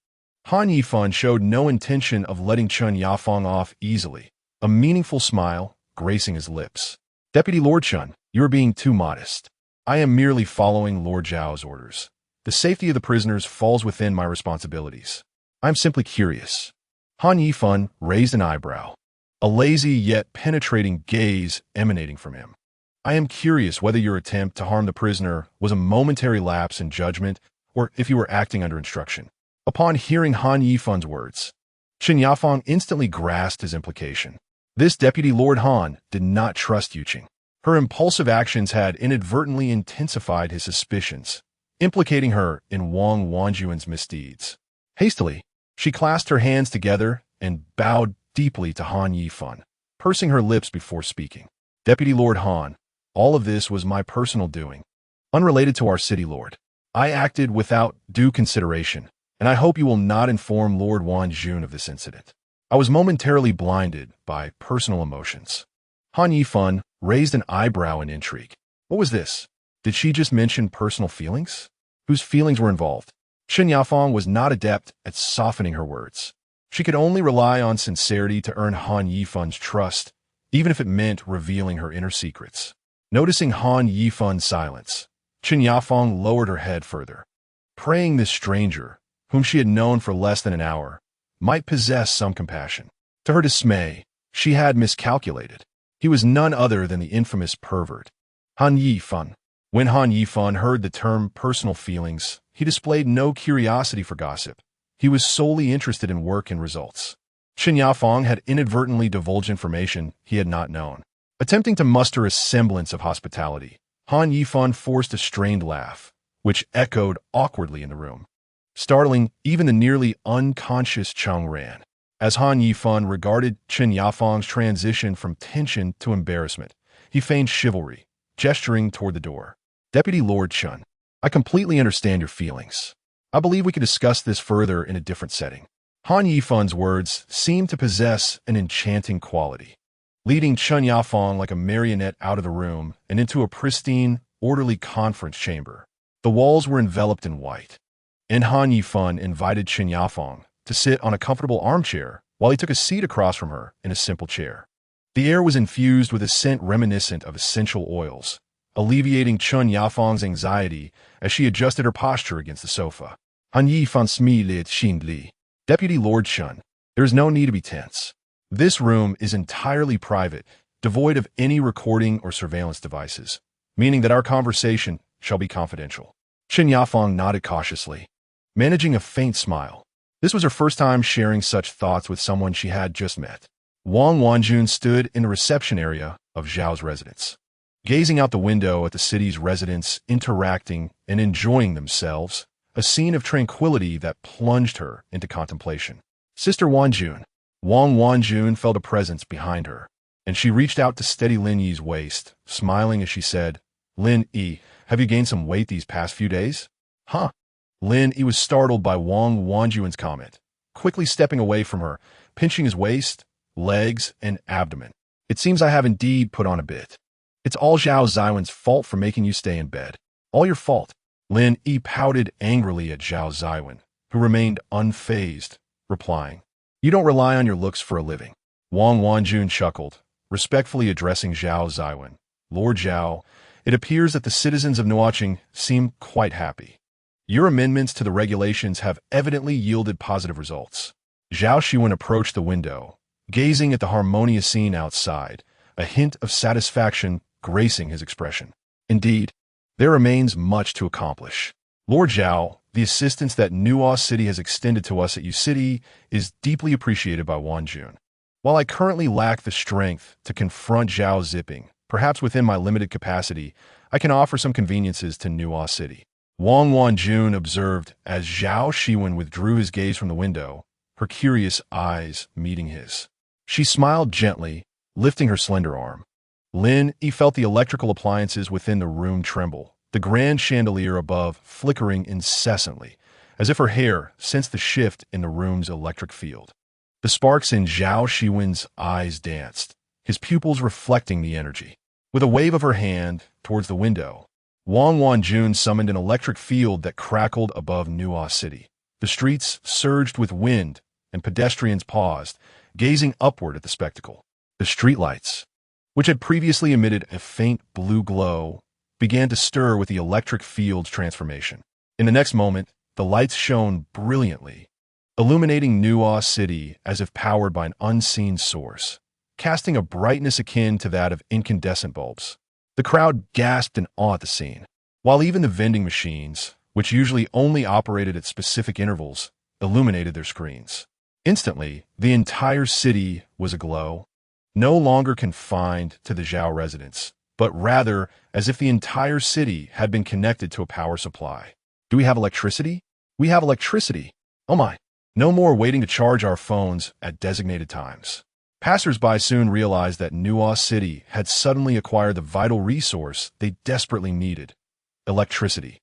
Han Yifan showed no intention of letting Chen Yafeng off easily, a meaningful smile gracing his lips. "Deputy Lord Chen, you are being too modest. I am merely following Lord Zhao's orders. The safety of the prisoners falls within my responsibilities. I am simply curious." Han Yifan raised an eyebrow, a lazy yet penetrating gaze emanating from him. "I am curious whether your attempt to harm the prisoner was a momentary lapse in judgment or if you were acting under instruction." Upon hearing Han Yifan's words, Chen Yafeng instantly grasped his implication. This Deputy Lord Han did not trust Yuqing. Her impulsive actions had inadvertently intensified his suspicions, implicating her in Wang Wanjuan's misdeeds. Hastily, she clasped her hands together and bowed deeply to Han Yifan, pursing her lips before speaking. Deputy Lord Han, all of this was my personal doing, unrelated to our city lord. I acted without due consideration, and I hope you will not inform Lord Wanjun of this incident. I was momentarily blinded by personal emotions. Han Yifan raised an eyebrow in intrigue. What was this? Did she just mention personal feelings? Whose feelings were involved? Shen Yafang was not adept at softening her words. She could only rely on sincerity to earn Han Yifan's trust, even if it meant revealing her inner secrets. Noticing Han Yifan's silence, Chen Yafang lowered her head further. Praying this stranger, whom she had known for less than an hour, might possess some compassion. To her dismay, she had miscalculated. He was none other than the infamous pervert, Han Yifan. When Han Yifan heard the term personal feelings, he displayed no curiosity for gossip. He was solely interested in work and results. Chen Yafang had inadvertently divulged information he had not known. Attempting to muster a semblance of hospitality, Han Yifan forced a strained laugh, which echoed awkwardly in the room, startling even the nearly unconscious Cheng Ran. As Han Yifan regarded Chen Yafang's transition from tension to embarrassment, he feigned chivalry, gesturing toward the door. Deputy Lord Chen, I completely understand your feelings. I believe we could discuss this further in a different setting. Han Yifan's words seemed to possess an enchanting quality, leading Chen Yafang like a marionette out of the room and into a pristine, orderly conference chamber. The walls were enveloped in white, and Han Yifan invited Chen Yafang to sit on a comfortable armchair while he took a seat across from her in a simple chair. The air was infused with a scent reminiscent of essential oils, alleviating Chen Yafang's anxiety as she adjusted her posture against the sofa. Han Yifan smiled kindly. Deputy Lord Chen, there is no need to be tense. This room is entirely private, devoid of any recording or surveillance devices, meaning that our conversation shall be confidential. Chen Yafang nodded cautiously, managing a faint smile. This was her first time sharing such thoughts with someone she had just met. Wang Wanjun stood in the reception area of Zhao's residence, gazing out the window at the city's residents interacting and enjoying themselves, a scene of tranquility that plunged her into contemplation. Sister Wanjun. Wang Wanjun felt a presence behind her, and she reached out to steady Lin Yi's waist, smiling as she said, Lin Yi, have you gained some weight these past few days? Huh? Lin Yi was startled by Wang Wanjun's comment, quickly stepping away from her, pinching his waist, legs, and abdomen. It seems I have indeed put on a bit. It's all Zhao Xiwen's fault for making you stay in bed. All your fault. Lin Yi pouted angrily at Zhao Xiwen, who remained unfazed, replying, You don't rely on your looks for a living. Wang Wanjun chuckled, respectfully addressing Zhao Xiwen. Lord Zhao, it appears that the citizens of Nuo Cheng seem quite happy. Your amendments to the regulations have evidently yielded positive results. Zhao Xiwen approached the window, gazing at the harmonious scene outside, a hint of satisfaction gracing his expression. Indeed, there remains much to accomplish. Lord Zhao, the assistance that Nuo City has extended to us at U City is deeply appreciated by Wanjun. While I currently lack the strength to confront Zhao Zipping, perhaps within my limited capacity, I can offer some conveniences to Nuo City. Wang Wanjun observed as Zhao Xiwen withdrew his gaze from the window, her curious eyes meeting his. She smiled gently, lifting her slender arm. Lin Yi felt the electrical appliances within the room tremble, the grand chandelier above flickering incessantly, as if her hair sensed the shift in the room's electric field. The sparks in Zhao Xiwen's eyes danced, his pupils reflecting the energy. With a wave of her hand towards the window, Wang Wanjun summoned an electric field that crackled above Nuo City. The streets surged with wind, and pedestrians paused, gazing upward at the spectacle. The streetlights, which had previously emitted a faint blue glow, began to stir with the electric field's transformation. In the next moment, the lights shone brilliantly, illuminating Nuo City as if powered by an unseen source, casting a brightness akin to that of incandescent bulbs. The crowd gasped in awe at the scene, while even the vending machines, which usually only operated at specific intervals, illuminated their screens. Instantly, the entire city was aglow. no longer confined to the Zhao residence, but rather as if the entire city had been connected to a power supply. Do we have electricity? We have electricity. Oh my. No more waiting to charge our phones at designated times. Passers-by soon realized that Nuo City had suddenly acquired the vital resource they desperately needed: electricity.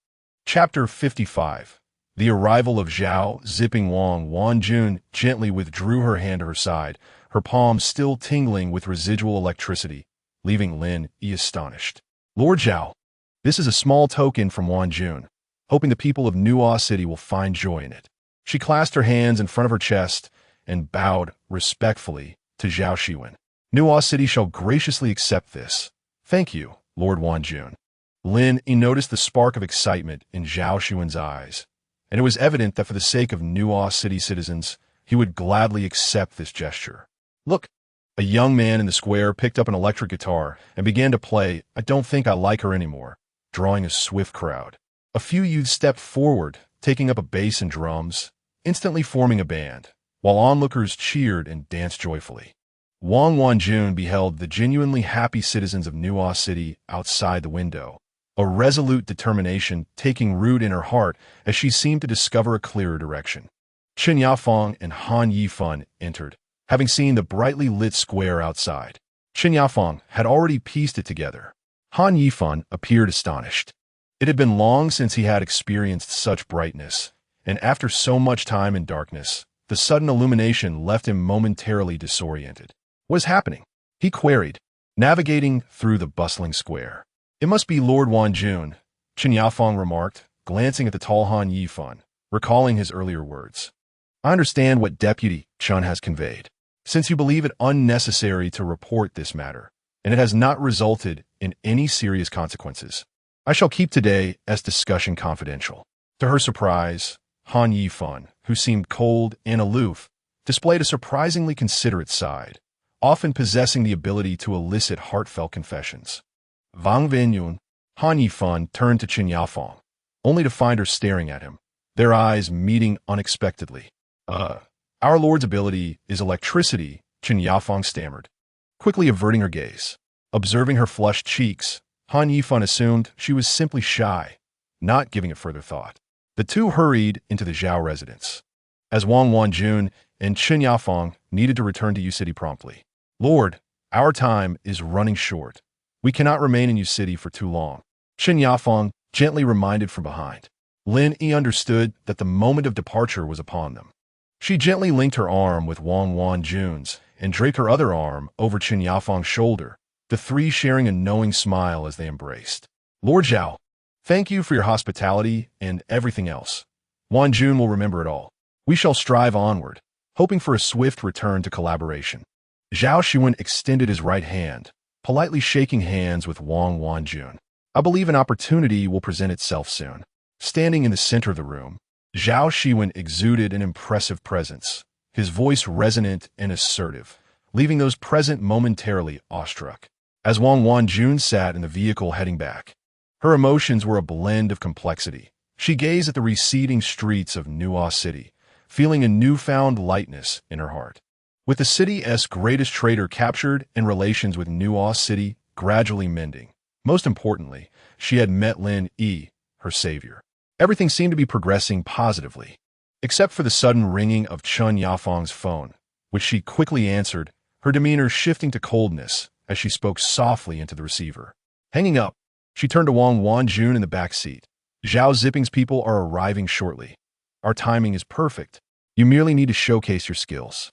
Chapter 55. The arrival of Zhao Zipping. Wanjun gently withdrew her hand to her side, her palms still tingling with residual electricity, leaving Lin Yi astonished. Lord Zhao, this is a small token from Wanjun, hoping the people of Nuo City will find joy in it. She clasped her hands in front of her chest and bowed respectfully to Zhao Xiwen. Nuo City shall graciously accept this. Thank you, Lord Wanjun. Lin Yi noticed the spark of excitement in Zhao Xiwen's eyes, and it was evident that for the sake of Nuo City citizens, he would gladly accept this gesture. Look, a young man in the square picked up an electric guitar and began to play "I Don't Think I Like Her Anymore," drawing a swift crowd. A few youths stepped forward, taking up a bass and drums, instantly forming a band, while onlookers cheered and danced joyfully. Wang Wanjun beheld the genuinely happy citizens of Nuo City outside the window, a resolute determination taking root in her heart as she seemed to discover a clearer direction. Chen Yafeng and Han Yifan entered, having seen the brightly lit square outside. Chen Yafeng had already pieced it together. Han Yifan appeared astonished. It had been long since he had experienced such brightness, and after so much time in darkness, the sudden illumination left him momentarily disoriented. What is happening? He queried, navigating through the bustling square. It must be Lord Wanjun, Chen Yafeng remarked, glancing at the tall Han Yifan, recalling his earlier words. I understand what Deputy Chen has conveyed. Since you believe it unnecessary to report this matter, and it has not resulted in any serious consequences, I shall keep today as discussion confidential. To her surprise, Han Yifan, who seemed cold and aloof, displayed a surprisingly considerate side, often possessing the ability to elicit heartfelt confessions. Wang Wenyun, Han Yifan turned to Chen Yafeng, only to find her staring at him, their eyes meeting unexpectedly. Our Lord's ability is electricity, Chen Yafeng stammered, quickly averting her gaze. Observing her flushed cheeks, Han Yifan assumed she was simply shy, not giving it further thought. The two hurried into the Zhao residence, as Wang Wanjun and Chen Yafeng needed to return to Yu City promptly. Lord, our time is running short. We cannot remain in Yu City for too long, Chen Yafeng gently reminded from behind. Lin Yi understood that the moment of departure was upon them. She gently linked her arm with Wang Wanjun's and draped her other arm over Chen Yafeng's shoulder, the three sharing a knowing smile as they embraced. Lord Zhao, thank you for your hospitality and everything else. Wanjun will remember it all. We shall strive onward, hoping for a swift return to collaboration. Zhao Xiwen extended his right hand, politely shaking hands with Wang Wanjun. I believe an opportunity will present itself soon. Standing in the center of the room, Zhao Xiwen exuded an impressive presence, his voice resonant and assertive, leaving those present momentarily awestruck. As Wang Wanjun sat in the vehicle heading back, her emotions were a blend of complexity. She gazed at the receding streets of Nuo City, feeling a newfound lightness in her heart. With the city's greatest trader captured and relations with Nuo City gradually mending, most importantly, she had met Lin Yi, her savior. Everything seemed to be progressing positively, except for the sudden ringing of Chen Yafeng's phone, which she quickly answered, her demeanor shifting to coldness as she spoke softly into the receiver. Hanging up, she turned to Wang Wanjun in the back seat. Zhao Zipping's people are arriving shortly. Our timing is perfect. You merely need to showcase your skills.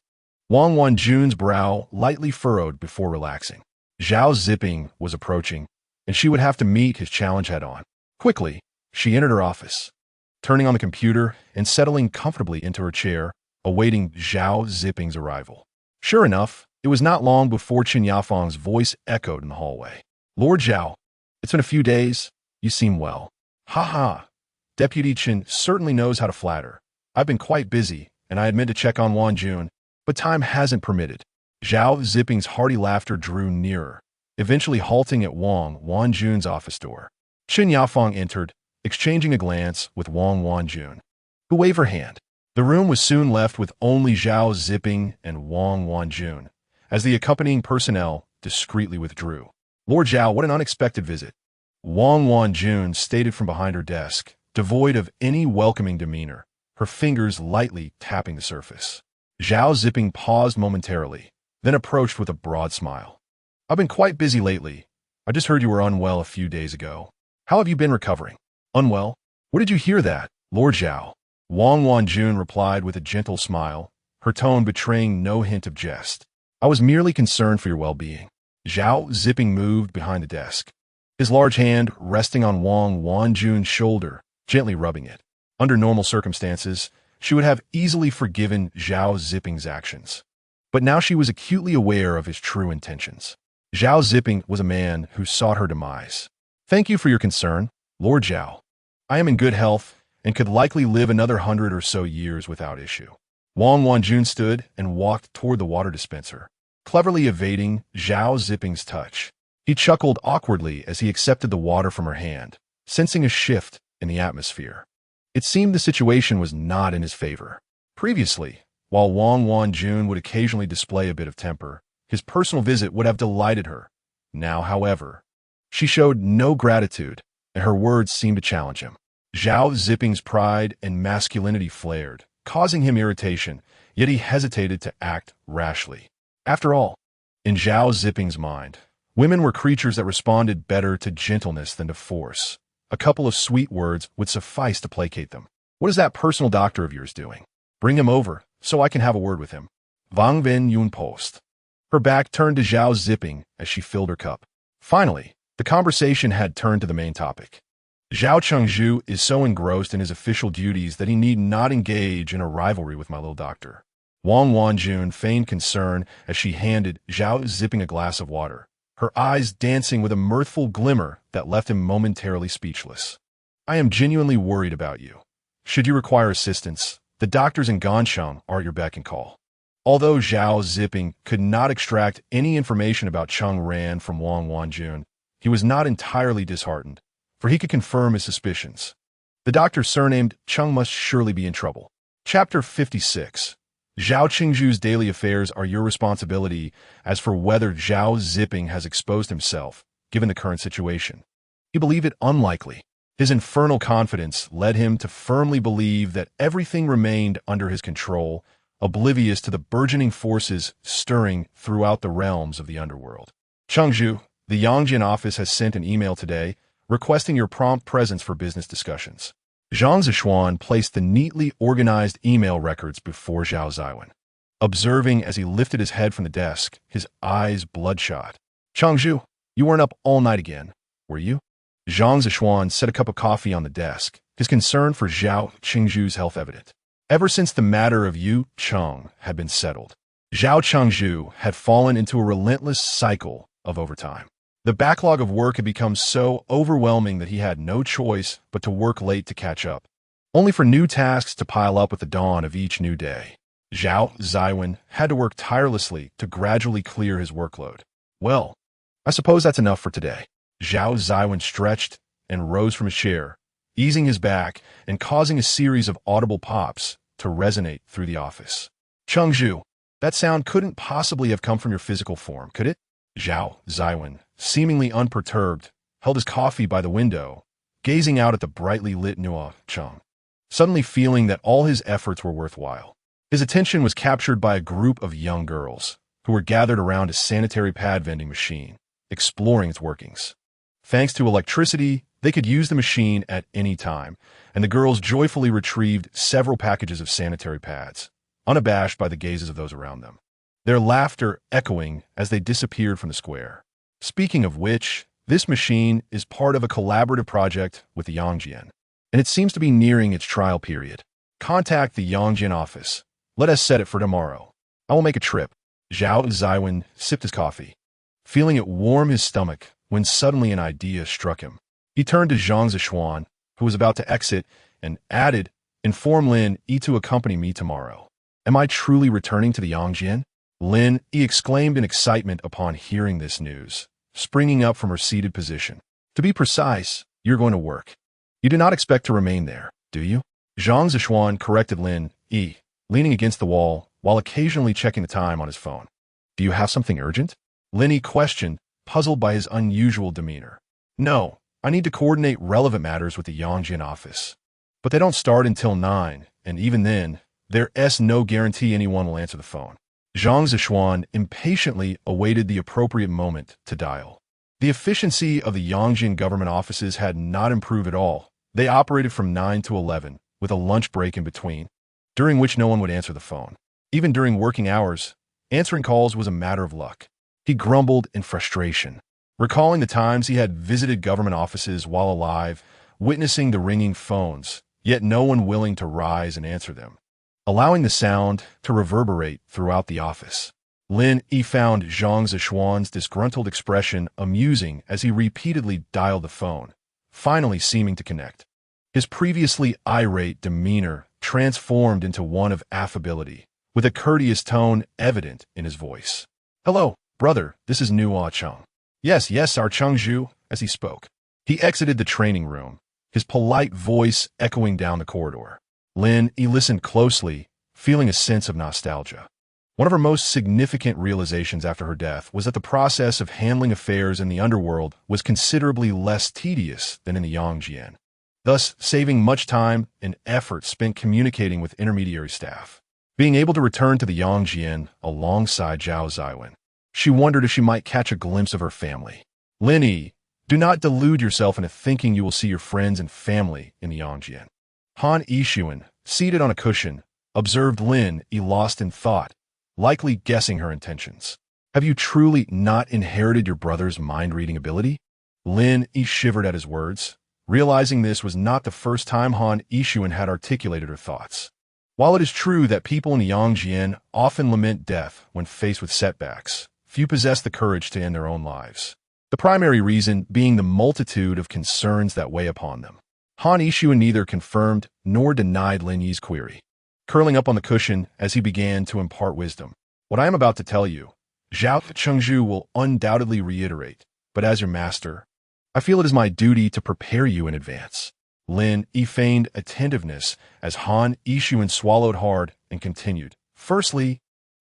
Wang Wanjun's brow lightly furrowed before relaxing. Zhao Zipping was approaching, and she would have to meet his challenge head-on. Quickly, she entered her office, turning on the computer and settling comfortably into her chair, awaiting Zhao Zipping's arrival. Sure enough, it was not long before Chen Yafeng's voice echoed in the hallway. Lord Zhao, it's been a few days. You seem well. Ha ha. Deputy Chen certainly knows how to flatter. I've been quite busy, and I had meant to check on Wanjun, but time hasn't permitted. Zhao Zipping's hearty laughter drew nearer, eventually halting at Wang Wanjun's office door. Chen Yafeng entered, exchanging a glance with Wang Wanjun, who waved her hand. The room was soon left with only Zhao Zipping and Wang Wanjun, as the accompanying personnel discreetly withdrew. Lord Zhao, what an unexpected visit. Wang Wanjun stated from behind her desk, devoid of any welcoming demeanor, her fingers lightly tapping the surface. Zhao Zipping paused momentarily, then approached with a broad smile. I've been quite busy lately. I just heard you were unwell a few days ago. How have you been recovering? Unwell? Where did you hear that, Lord Zhao? Wang Wanjun replied with a gentle smile, her tone betraying no hint of jest. I was merely concerned for your well-being. Zhao Zipping moved behind the desk, his large hand resting on Wang Wanjun's shoulder, gently rubbing it. Under normal circumstances, she would have easily forgiven Zhao Zipping's actions. But now she was acutely aware of his true intentions. Zhao Zipping was a man who sought her demise. Thank you for your concern, Lord Zhao. I am in good health and could likely live another 100 or so years without issue. Wang Wanjun stood and walked toward the water dispenser, cleverly evading Zhao Zipping's touch. He chuckled awkwardly as he accepted the water from her hand, sensing a shift in the atmosphere. It seemed the situation was not in his favor. Previously, while Wang Wanjun would occasionally display a bit of temper, his personal visit would have delighted her. Now, however, she showed no gratitude, and her words seemed to challenge him. Zhao Zipping's pride and masculinity flared, causing him irritation, yet he hesitated to act rashly. After all, in Zhao Zipping's mind, women were creatures that responded better to gentleness than to force. A couple of sweet words would suffice to placate them. What is that personal doctor of yours doing? Bring him over, so I can have a word with him. Wang Wen Yun post. Her back turned to Zhao Zipping as she filled her cup. Finally, the conversation had turned to the main topic. Zhao Chengzhu is so engrossed in his official duties that he need not engage in a rivalry with my little doctor. Wang Wanjun feigned concern as she handed Zhao Zipping a glass of water, her eyes dancing with a mirthful glimmer that left him momentarily speechless. I am genuinely worried about you. Should you require assistance, the doctors in Gansheng are at your beck and call. Although Zhao Zipping could not extract any information about Cheng Ran from Wang Wanjun, he was not entirely disheartened, for he could confirm his suspicions. The doctor surnamed Cheng must surely be in trouble. Chapter 56. Zhao Qingzhu's daily affairs are your responsibility. As for whether Zhao Zipping has exposed himself, given the current situation, he believed it unlikely. His infernal confidence led him to firmly believe that everything remained under his control, oblivious to the burgeoning forces stirring throughout the realms of the underworld. Chengzhu, the Yangjian office has sent an email today requesting your prompt presence for business discussions. Zhang Zishuan placed the neatly organized email records before Zhao Xiwen, observing as he lifted his head from the desk, his eyes bloodshot. Chengzhu, you weren't up all night again, were you? Zhang Zishuan set a cup of coffee on the desk, his concern for Zhao Qingzhu's health evident. Ever since the matter of Yu Cheng had been settled, Zhao Chengzhu had fallen into a relentless cycle of overtime. The backlog of work had become so overwhelming that he had no choice but to work late to catch up, only for new tasks to pile up with the dawn of each new day. Zhao Xiwen had to work tirelessly to gradually clear his workload. Well, I suppose that's enough for today. Zhao Xiwen stretched and rose from his chair, easing his back and causing a series of audible pops to resonate through the office. Chengzhu, that sound couldn't possibly have come from your physical form, could it? Zhao Xiwen, seemingly unperturbed, held his coffee by the window, gazing out at the brightly lit Nuo Cheng, suddenly feeling that all his efforts were worthwhile. His attention was captured by a group of young girls who were gathered around a sanitary pad vending machine, exploring its workings. Thanks to electricity, they could use the machine at any time, and the girls joyfully retrieved several packages of sanitary pads, unabashed by the gazes of those around them, their laughter echoing as they disappeared from the square. Speaking of which, this machine is part of a collaborative project with the Yangjian, and it seems to be nearing its trial period. Contact the Yangjian office. Let us set it for tomorrow. I will make a trip. Zhao Xiwen sipped his coffee, feeling it warm his stomach when suddenly an idea struck him. He turned to Zhang Zishuan, who was about to exit, and added, inform Lin Yi to accompany me tomorrow. Am I truly returning to the Yangjian? Lin Yi exclaimed in excitement upon hearing this news, springing up from her seated position. To be precise, you're going to work. You do not expect to remain there, do you? Zhang Zishuan corrected Lin Yi, leaning against the wall while occasionally checking the time on his phone. Do you have something urgent? Lin Yi questioned, puzzled by his unusual demeanor. No, I need to coordinate relevant matters with the Yangjian office. But they don't start until 9, and even then, there's no guarantee anyone will answer the phone. Zhao Xiwen impatiently awaited the appropriate moment to dial. The efficiency of the Yangjian government offices had not improved at all. They operated from 9 to 11, with a lunch break in between, during which no one would answer the phone. Even during working hours, answering calls was a matter of luck. He grumbled in frustration, recalling the times he had visited government offices while alive, witnessing the ringing phones, yet no one willing to rise and answer them, allowing the sound to reverberate throughout the office. Lin Yi found Zhao Xiwen's disgruntled expression amusing as he repeatedly dialed the phone, finally seeming to connect. His previously irate demeanor transformed into one of affability, with a courteous tone evident in his voice. "Hello, brother, this is Nuo Cheng. Yes, our Chengzhu," as he spoke. He exited the training room, his polite voice echoing down the corridor. Lin Yi listened closely, feeling a sense of nostalgia. One of her most significant realizations after her death was that the process of handling affairs in the underworld was considerably less tedious than in the Yangjian, thus saving much time and effort spent communicating with intermediary staff. Being able to return to the Yangjian alongside Zhao Xiwen, she wondered if she might catch a glimpse of her family. Lin Yi, do not delude yourself into thinking you will see your friends and family in the Yangjian. Han Yixuan, seated on a cushion, observed Lin Yi lost in thought, likely guessing her intentions. Have you truly not inherited your brother's mind-reading ability? Lin Yi shivered at his words, realizing this was not the first time Han Yixuan had articulated her thoughts. While it is true that people in the Yangjian often lament death when faced with setbacks, few possess the courage to end their own lives. The primary reason being the multitude of concerns that weigh upon them. Han Yixuan neither confirmed nor denied Lin Yi's query, curling up on the cushion as he began to impart wisdom. What I am about to tell you, Zhao Chengzhu will undoubtedly reiterate, but as your master, I feel it is my duty to prepare you in advance. Lin Yi feigned attentiveness as Han Yixuan swallowed hard and continued. Firstly,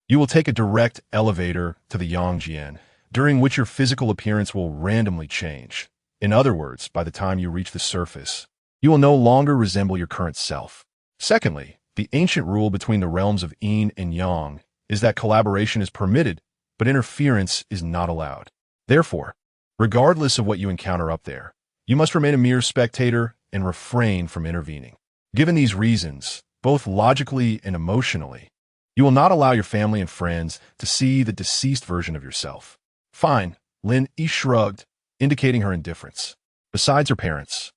you will take a direct elevator to the Yangjian, during which your physical appearance will randomly change. In other words, by the time you reach the surface, you will no longer resemble your current self. Secondly, the ancient rule between the realms of yin and yang is that collaboration is permitted, but interference is not allowed. Therefore, regardless of what you encounter up there, you must remain a mere spectator and refrain from intervening. Given these reasons, both logically and emotionally, you will not allow your family and friends to see the deceased version of yourself. Fine, Lin Yi shrugged, indicating her indifference. Besides her parents,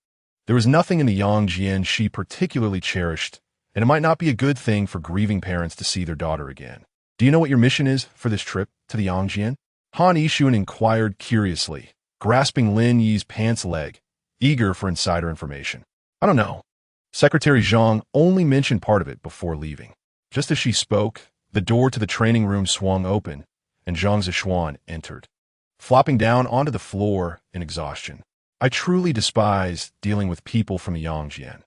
there was nothing in the Yangjian she particularly cherished, and it might not be a good thing for grieving parents to see their daughter again. Do you know what your mission is for this trip to the Yangjian? Han Yixuan inquired curiously, grasping Lin Yi's pants leg, eager for insider information. I don't know. Secretary Zhang only mentioned part of it before leaving. Just as she spoke, the door to the training room swung open, and Zhao Xiwen entered, flopping down onto the floor in exhaustion. I truly despise dealing with people from the Yangjian.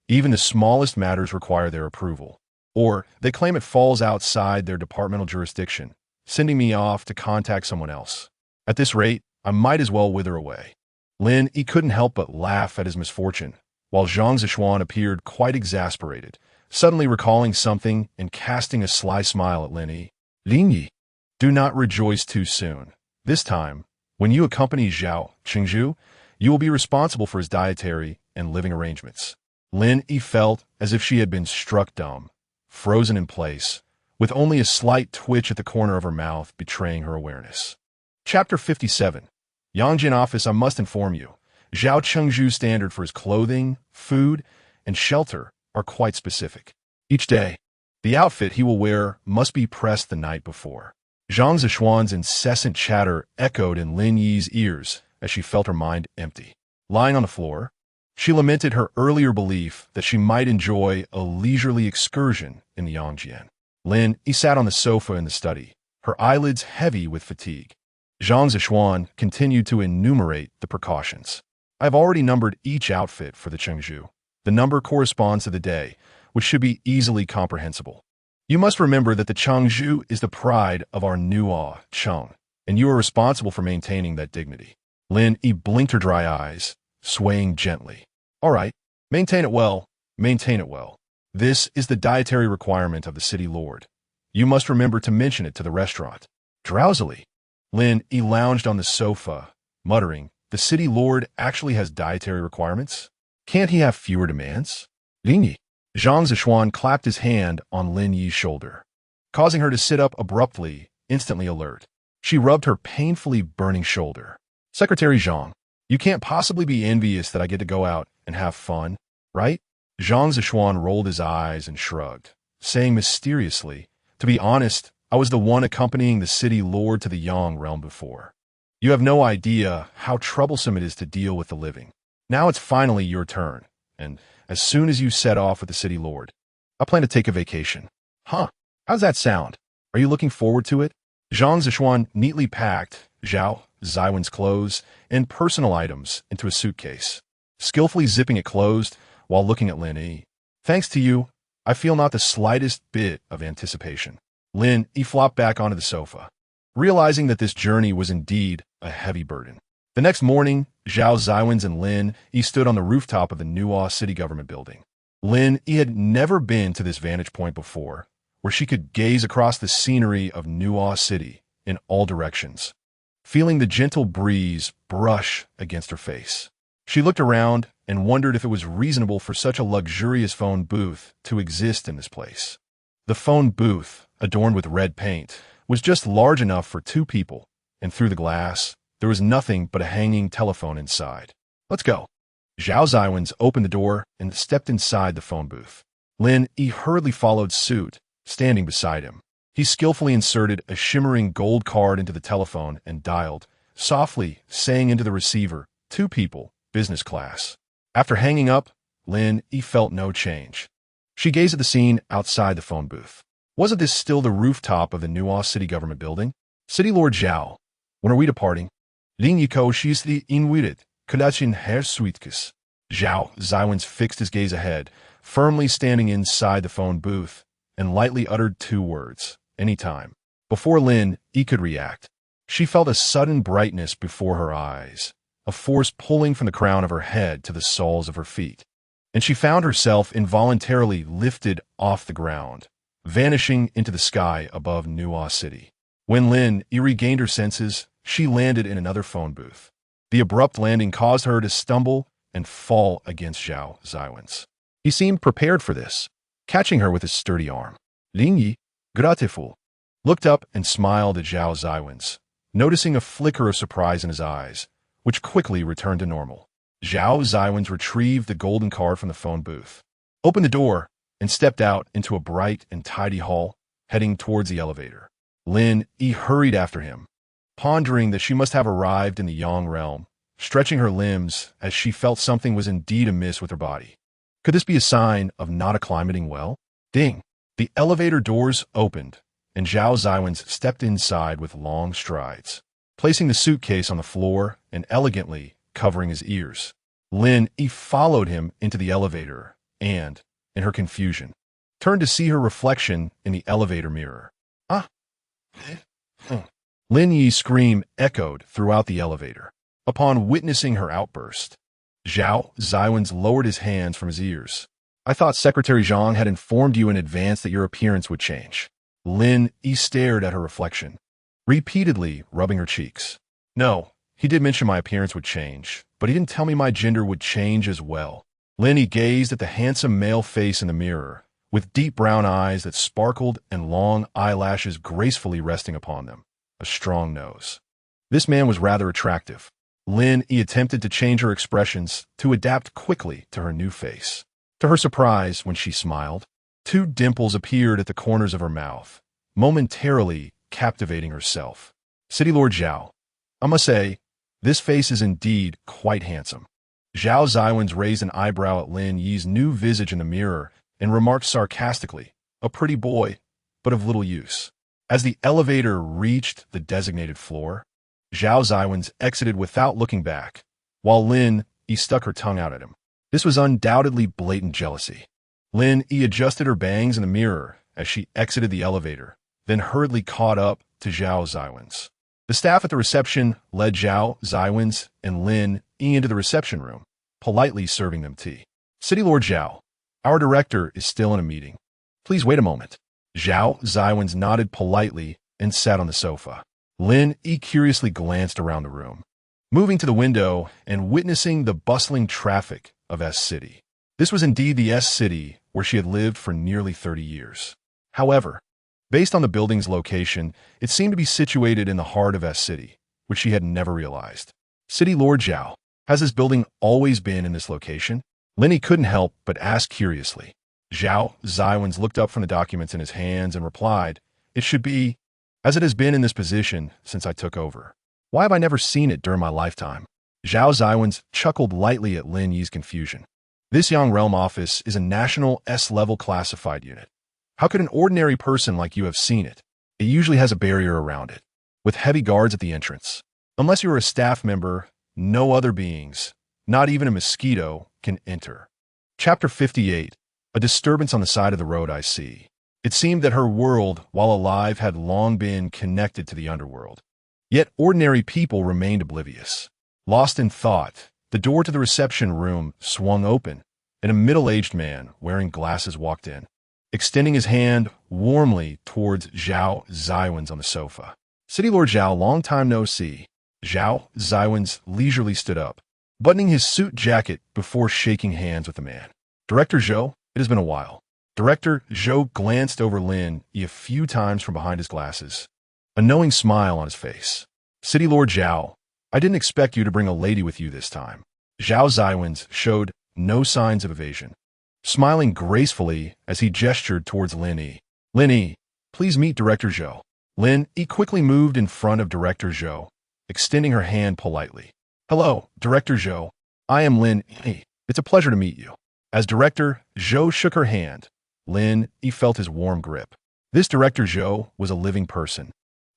Even the smallest matters require their approval, or they claim it falls outside their departmental jurisdiction, sending me off to contact someone else. At this rate, I might as well wither away. Lin Yi couldn't help but laugh at his misfortune, while Zhao Xiwen appeared quite exasperated, suddenly recalling something and casting a sly smile at Lin Yi. Lin Yi, do not rejoice too soon. This time, when you accompany Zhao Chengzhu, you will be responsible for his dietary and living arrangements. Lin Yi felt as if she had been struck dumb, frozen in place, with only a slight twitch at the corner of her mouth betraying her awareness. Chapter 57. Yangjian Office. I must inform you, Zhao Chengzhu's standard for his clothing, food, and shelter are quite specific. Each day, the outfit he will wear must be pressed the night before. Zhao Xiwen's incessant chatter echoed in Lin Yi's ears as she felt her mind empty. Lying on the floor, she lamented her earlier belief that she might enjoy a leisurely excursion in the Yangjian. Lin Yi sat on the sofa in the study, her eyelids heavy with fatigue. Zhao Xiwen continued to enumerate the precautions. I have already numbered each outfit for the Chengzhu. The number corresponds to the day, which should be easily comprehensible. You must remember that the Chengzhu is the pride of our Nuo Cheng, and you are responsible for maintaining that dignity. Lin Yi blinked her dry eyes, swaying gently. All right, maintain it well, maintain it well. This is the dietary requirement of the city lord. You must remember to mention it to the restaurant. Drowsily, Lin Yi lounged on the sofa, muttering, the city lord actually has dietary requirements? Can't he have fewer demands? Lin Yi. Zhao Xiwen clapped his hand on Lin Yi's shoulder, causing her to sit up abruptly, instantly alert. She rubbed her painfully burning shoulder. Secretary Zhang, you can't possibly be envious that I get to go out and have fun, right? Zhang Xiwen rolled his eyes and shrugged, saying mysteriously, to be honest, I was the one accompanying the city lord to the Yang realm before. You have no idea how troublesome it is to deal with the living. Now it's finally your turn, and as soon as you set off with the city lord, I plan to take a vacation. Huh? How's that sound? Are you looking forward to it? Zhang Xiwen neatly packed Zhao Xiwen's clothes and personal items into a suitcase, skillfully zipping it closed while looking at Lin Yi. Thanks to you, I feel not the slightest bit of anticipation. Lin Yi flopped back onto the sofa, realizing that this journey was indeed a heavy burden. The next morning, Zhao Xiwen and Lin Yi stood on the rooftop of the Nuo city government building. Lin Yi had never been to this vantage point before, where she could gaze across the scenery of Nuo City in all directions, feeling the gentle breeze brush against her face. She looked around and wondered if it was reasonable for such a luxurious phone booth to exist in this place. The phone booth, adorned with red paint, was just large enough for two people, and through the glass, there was nothing but a hanging telephone inside. Let's go. Zhao Xiwen opened the door and stepped inside the phone booth. Lin Yi hurriedly followed suit, standing beside him. He skillfully inserted a shimmering gold card into the telephone and dialed, softly saying into the receiver, two people, business class. After hanging up, Lin Yi felt no change. She gazed at the scene outside the phone booth. Wasn't this still the rooftop of the Nuo city government building? City Lord Zhao, when are we departing? Lin Yi ko shizli inwirit, kadachin her suitkis. Zhao Xiwen fixed his gaze ahead, firmly standing inside the phone booth, and lightly uttered two words, anytime. Before Lin Yi could react, she felt a sudden brightness before her eyes, a force pulling from the crown of her head to the soles of her feet, and she found herself involuntarily lifted off the ground, vanishing into the sky above Nuo City. When Lin Yi regained her senses, she landed in another phone booth. The abrupt landing caused her to stumble and fall against Zhao Xiwen. He seemed prepared for this, catching her with his sturdy arm. Lin Yi, grateful, looked up and smiled at Zhao Xiwen, noticing a flicker of surprise in his eyes, which quickly returned to normal. Zhao Xiwen retrieved the golden card from the phone booth, opened the door, and stepped out into a bright and tidy hall, heading towards the elevator. Lin Yi hurried after him, pondering that she must have arrived in the Yang realm, stretching her limbs as she felt something was indeed amiss with her body. Could this be a sign of not acclimating well? Ding! The elevator doors opened, and Zhao Xiwen stepped inside with long strides, placing the suitcase on the floor and elegantly covering his ears. Lin Yi followed him into the elevator and, in her confusion, turned to see her reflection in the elevator mirror. Ah! Lin Yi's scream echoed throughout the elevator. Upon witnessing her outburst, Zhao Xiwen lowered his hands from his ears. I thought Secretary Zhang had informed you in advance that your appearance would change. Lin Yi stared at her reflection, repeatedly rubbing her cheeks. No, he did mention my appearance would change, but he didn't tell me my gender would change as well. Lin Yi gazed at the handsome male face in the mirror, with deep brown eyes that sparkled and long eyelashes gracefully resting upon them. A strong nose. This man was rather attractive. Lin Yi attempted to change her expressions to adapt quickly to her new face. To her surprise, when she smiled, two dimples appeared at the corners of her mouth, momentarily captivating herself. City Lord Zhao, I must say, this face is indeed quite handsome. Zhao Xiwen raised an eyebrow at Lin Yi's new visage in the mirror and remarked sarcastically, a pretty boy, but of little use. As the elevator reached the designated floor, Zhao Xiwen exited without looking back, while Lin Yi stuck her tongue out at him. This was undoubtedly blatant jealousy. Lin Yi adjusted her bangs in the mirror as she exited the elevator, then hurriedly caught up to Zhao Xiwen's. The staff at the reception led Zhao Xiwen's and Lin Yi into the reception room, politely serving them tea. City Lord Zhao, our director is still in a meeting. Please wait a moment. Zhao Xiwen's nodded politely and sat on the sofa. Lin Yi curiously glanced around the room, moving to the window and witnessing the bustling traffic of S-City. This was indeed the S-City where she had lived for nearly 30 years. However, based on the building's location, it seemed to be situated in the heart of S-City, which she had never realized. City Lord Zhao, has this building always been in this location? Lin Yi couldn't help but ask curiously. Zhao Xiwen's looked up from the documents in his hands and replied, "It should be, as it has been in this position since I took over. Why have I never seen it during my lifetime?" Zhao Xiwen's chuckled lightly at Lin Yi's confusion. This Yang Realm office is a national S-level classified unit. How could an ordinary person like you have seen it? It usually has a barrier around it, with heavy guards at the entrance. Unless you are a staff member, no other beings, not even a mosquito, can enter. Chapter 58. A disturbance on the side of the road I see. It seemed that her world, while alive, had long been connected to the underworld. Yet ordinary people remained oblivious. Lost in thought, the door to the reception room swung open, and a middle-aged man wearing glasses walked in, extending his hand warmly towards Zhao Xiwen's on the sofa. City Lord Zhao, long time no see. Zhao Xiwen's leisurely stood up, buttoning his suit jacket before shaking hands with the man. Director Zhou, it has been a while. Director Zhou glanced over Lin Yi a few times from behind his glasses, a knowing smile on his face. City Lord Zhao, I didn't expect you to bring a lady with you this time. Zhao Xiwen's showed no signs of evasion, smiling gracefully as he gestured towards Lin Yi. Lin Yi, please meet Director Zhou. Lin Yi quickly moved in front of Director Zhou, extending her hand politely. Hello, Director Zhou. I am Lin Yi. It's a pleasure to meet you. As Director Zhou shook her hand, Lin Yi felt his warm grip. This Director Zhou was a living person.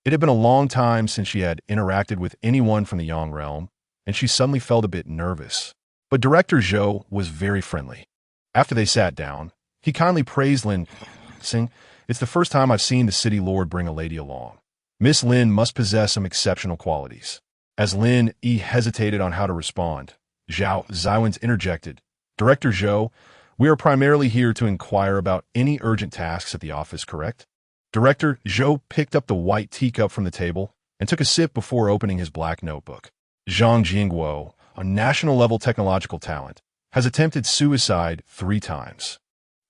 It had been a long time since she had interacted with anyone from the Yang realm, and she suddenly felt a bit nervous. But Director Zhou was very friendly. After they sat down, he kindly praised Lin, saying, "It's the first time I've seen the City Lord bring a lady along. Miss Lin must possess some exceptional qualities." As Lin Yi hesitated on how to respond, Zhao Xiwen's interjected, "Director Zhou, we are primarily here to inquire about any urgent tasks at the office, correct?" Director Zhou picked up the white teacup from the table and took a sip before opening his black notebook. Zhang Jingguo, a national-level technological talent, has attempted suicide 3 times.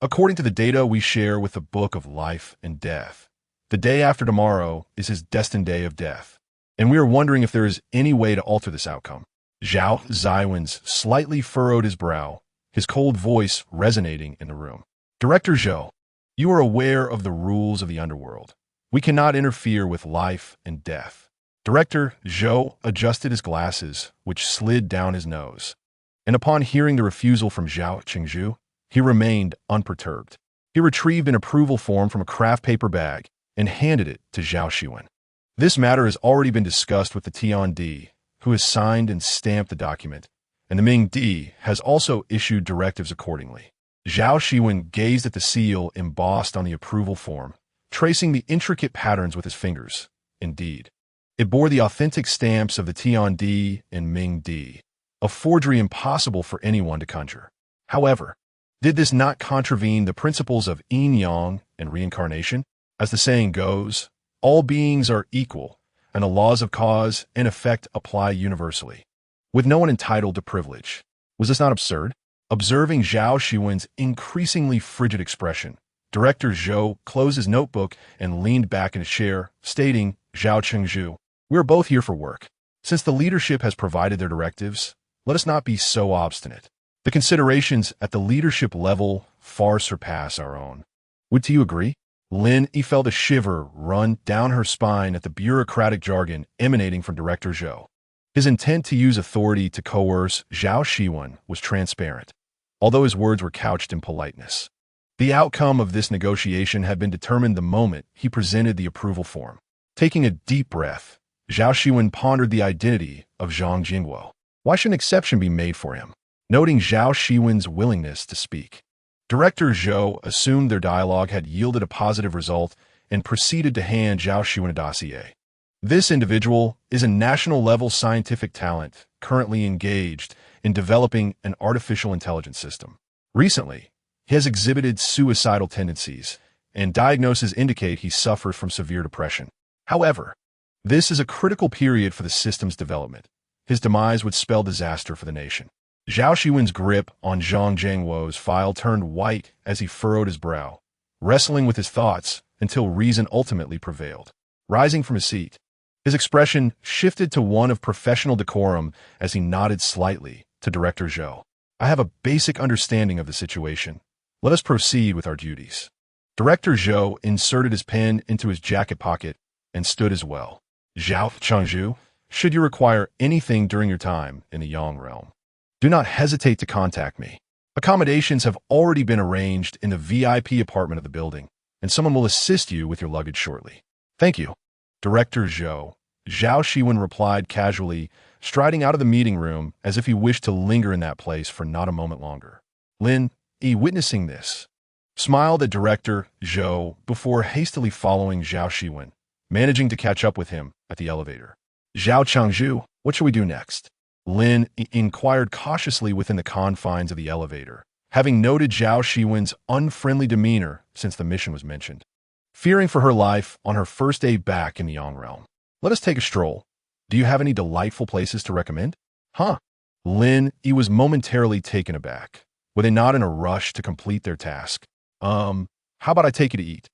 According to the data we share with the Book of Life and Death, the day after tomorrow is his destined day of death, and we are wondering if there is any way to alter this outcome. Zhao Xiwen's slightly furrowed his brow, his cold voice resonating in the room. Director Zhou, you are aware of the rules of the underworld. We cannot interfere with life and death. Director Zhou adjusted his glasses, which slid down his nose, and upon hearing the refusal from Zhao Chengzhu, he remained unperturbed. He retrieved an approval form from a craft paper bag and handed it to Zhao Xiwen. This matter has already been discussed with the Tiandi, who has signed and stamped the document, and the Ming Di has also issued directives accordingly. Zhao Xiwen gazed at the seal embossed on the approval form, tracing the intricate patterns with his fingers. Indeed, it bore the authentic stamps of the Tiandi and Ming Di, a forgery impossible for anyone to conjure. However, did this not contravene the principles of yin-yang and reincarnation? As the saying goes, all beings are equal, and the laws of cause and effect apply universally, with no one entitled to privilege. Was this not absurd? Observing Zhao Xiwen's increasingly frigid expression, Director Zhou closed his notebook and leaned back in his chair, stating, "Zhao Chengzhu, we are both here for work. Since the leadership has provided their directives, let us not be so obstinate. The considerations at the leadership level far surpass our own. Would you agree?" Lin Yi felt a shiver run down her spine at the bureaucratic jargon emanating from Director Zhou. His intent to use authority to coerce Zhao Xiwen was transparent, although his words were couched in politeness. The outcome of this negotiation had been determined the moment he presented the approval form. Taking a deep breath, Zhao Xiwen pondered the identity of Zhang Jingguo. Why should an exception be made for him? Noting Zhao Xiwen's willingness to speak, Director Zhou assumed their dialogue had yielded a positive result and proceeded to hand Zhao Xiwen a dossier. This individual is a national-level scientific talent currently engaged in developing an artificial intelligence system. Recently, he has exhibited suicidal tendencies, and diagnoses indicate he suffers from severe depression. However, this is a critical period for the system's development. His demise would spell disaster for the nation. Zhao Xiwen's grip on Zhang Zhangwo's file turned white as he furrowed his brow, wrestling with his thoughts until reason ultimately prevailed. Rising from his seat, his expression shifted to one of professional decorum as he nodded slightly to Director Zhou. I have a basic understanding of the situation. Let us proceed with our duties. Director Zhou inserted his pen into his jacket pocket and stood as well. Zhao Changzhu, should you require anything during your time in the Yang realm, do not hesitate to contact me. Accommodations have already been arranged in the VIP apartment of the building, and someone will assist you with your luggage shortly. Thank you. Director Zhou. Zhao Xiwen replied casually, striding out of the meeting room as if he wished to linger in that place for not a moment longer. Lin Yi, witnessing this, smiled at Director Zhou before hastily following Zhao Xiwen, managing to catch up with him at the elevator. Zhao Changzhu, what shall we do next? Lin Yi inquired cautiously within the confines of the elevator, having noted Zhao Xiwen's unfriendly demeanor since the mission was mentioned. Fearing for her life on her first day back in the Yang realm. Let us take a stroll. Do you have any delightful places to recommend? Huh? Lin Yi was momentarily taken aback. Were they not in a rush to complete their task? How about I take you to eat?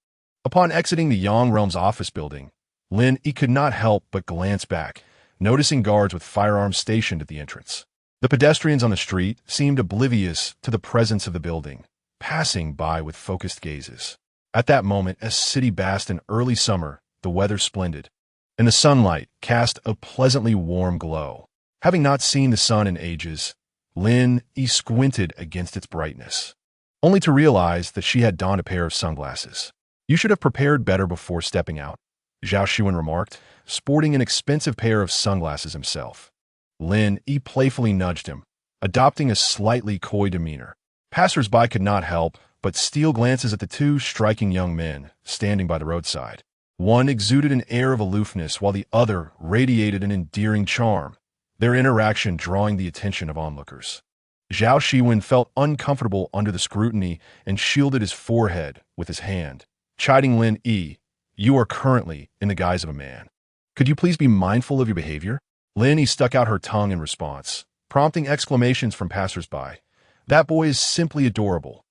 Upon exiting the Yang realm's office building, Lin Yi could not help but glance back, noticing guards with firearms stationed at the entrance. The pedestrians on the street seemed oblivious to the presence of the building, passing by with focused gazes. At that moment, as city basked in early summer, the weather splendid, and the sunlight cast a pleasantly warm glow. Having not seen the sun in ages, Lin Yi squinted against its brightness, only to realize that she had donned a pair of sunglasses. You should have prepared better before stepping out, Zhao Xiwen remarked, sporting an expensive pair of sunglasses himself. Lin Yi playfully nudged him, adopting a slightly coy demeanor. Passers-by could not help but steal glances at the two striking young men standing by the roadside. One exuded an air of aloofness while the other radiated an endearing charm, their interaction drawing the attention of onlookers. Zhao Xiwen felt uncomfortable under the scrutiny and shielded his forehead with his hand, chiding Lin Yi, "You are currently in the guise of a man. Could you please be mindful of your behavior?" Lin Yi stuck out her tongue in response, prompting exclamations from passers-by. "That boy is simply adorable."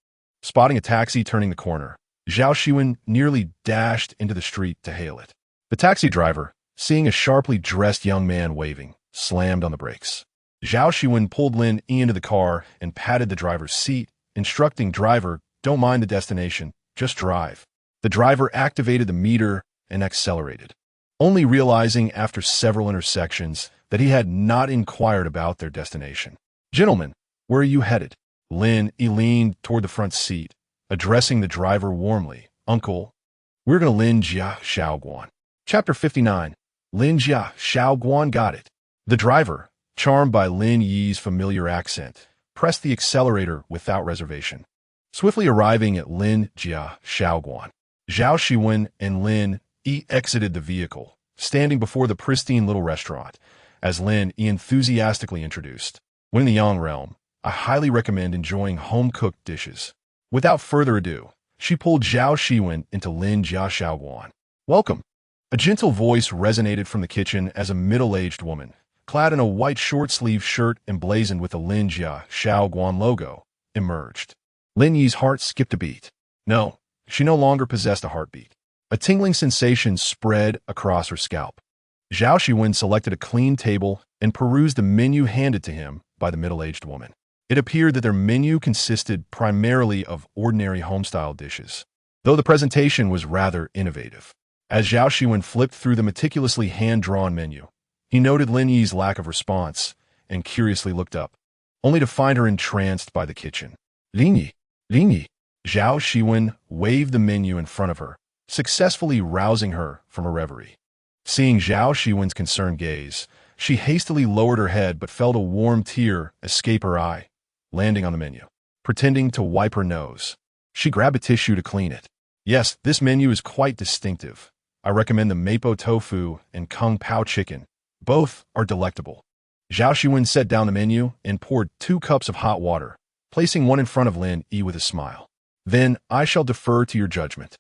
Spotting a taxi turning the corner, Zhao Xiwen nearly dashed into the street to hail it. The taxi driver, seeing a sharply dressed young man waving, slammed on the brakes. Zhao Xiwen pulled Lin Yi into the car and patted the driver's seat, instructing driver, "Don't mind the destination, just drive." The driver activated the meter and accelerated, only realizing after several intersections that he had not inquired about their destination. "Gentlemen, where are you headed?" Lin Yi leaned toward the front seat, addressing the driver warmly. "Uncle, we're going to Lin Jia Xiaoguan." Chapter 59. Lin Jia Xiaoguan, got it. The driver, charmed by Lin Yi's familiar accent, pressed the accelerator without reservation. Swiftly arriving at Lin Jia Xiaoguan, Zhao Xiwen and Lin Yi exited the vehicle, standing before the pristine little restaurant, as Lin Yi enthusiastically introduced. "When in the Yang realm, I highly recommend enjoying home-cooked dishes." Without further ado, she pulled Zhao Xiwen into Lin Jia Xiaoguan. "Welcome." A gentle voice resonated from the kitchen as a middle-aged woman, clad in a white short-sleeved shirt emblazoned with the Lin Jia Xiaoguan logo, emerged. Lin Yi's heart skipped a beat. No, she no longer possessed a heartbeat. A tingling sensation spread across her scalp. Zhao Xiwen selected a clean table and perused the menu handed to him by the middle-aged woman. It appeared that their menu consisted primarily of ordinary home-style dishes, though the presentation was rather innovative. As Zhao Xiwen flipped through the meticulously hand-drawn menu, he noted Lin Yi's lack of response and curiously looked up, only to find her entranced by the kitchen. "Lin Yi, Lin Yi." Zhao Xiwen waved the menu in front of her, successfully rousing her from a reverie. Seeing Zhao Xiwen's concerned gaze, she hastily lowered her head but felt a warm tear escape her eye, landing on the menu. pretending to wipe her nose. She grabbed a tissue to clean it. Yes, this menu is quite distinctive. I recommend the mapo tofu and kung pao chicken. Both are delectable. Zhao Xiwen set down the menu and poured 2 cups of hot water, placing one in front of Lin Yi with a smile. Then I shall defer to your judgment.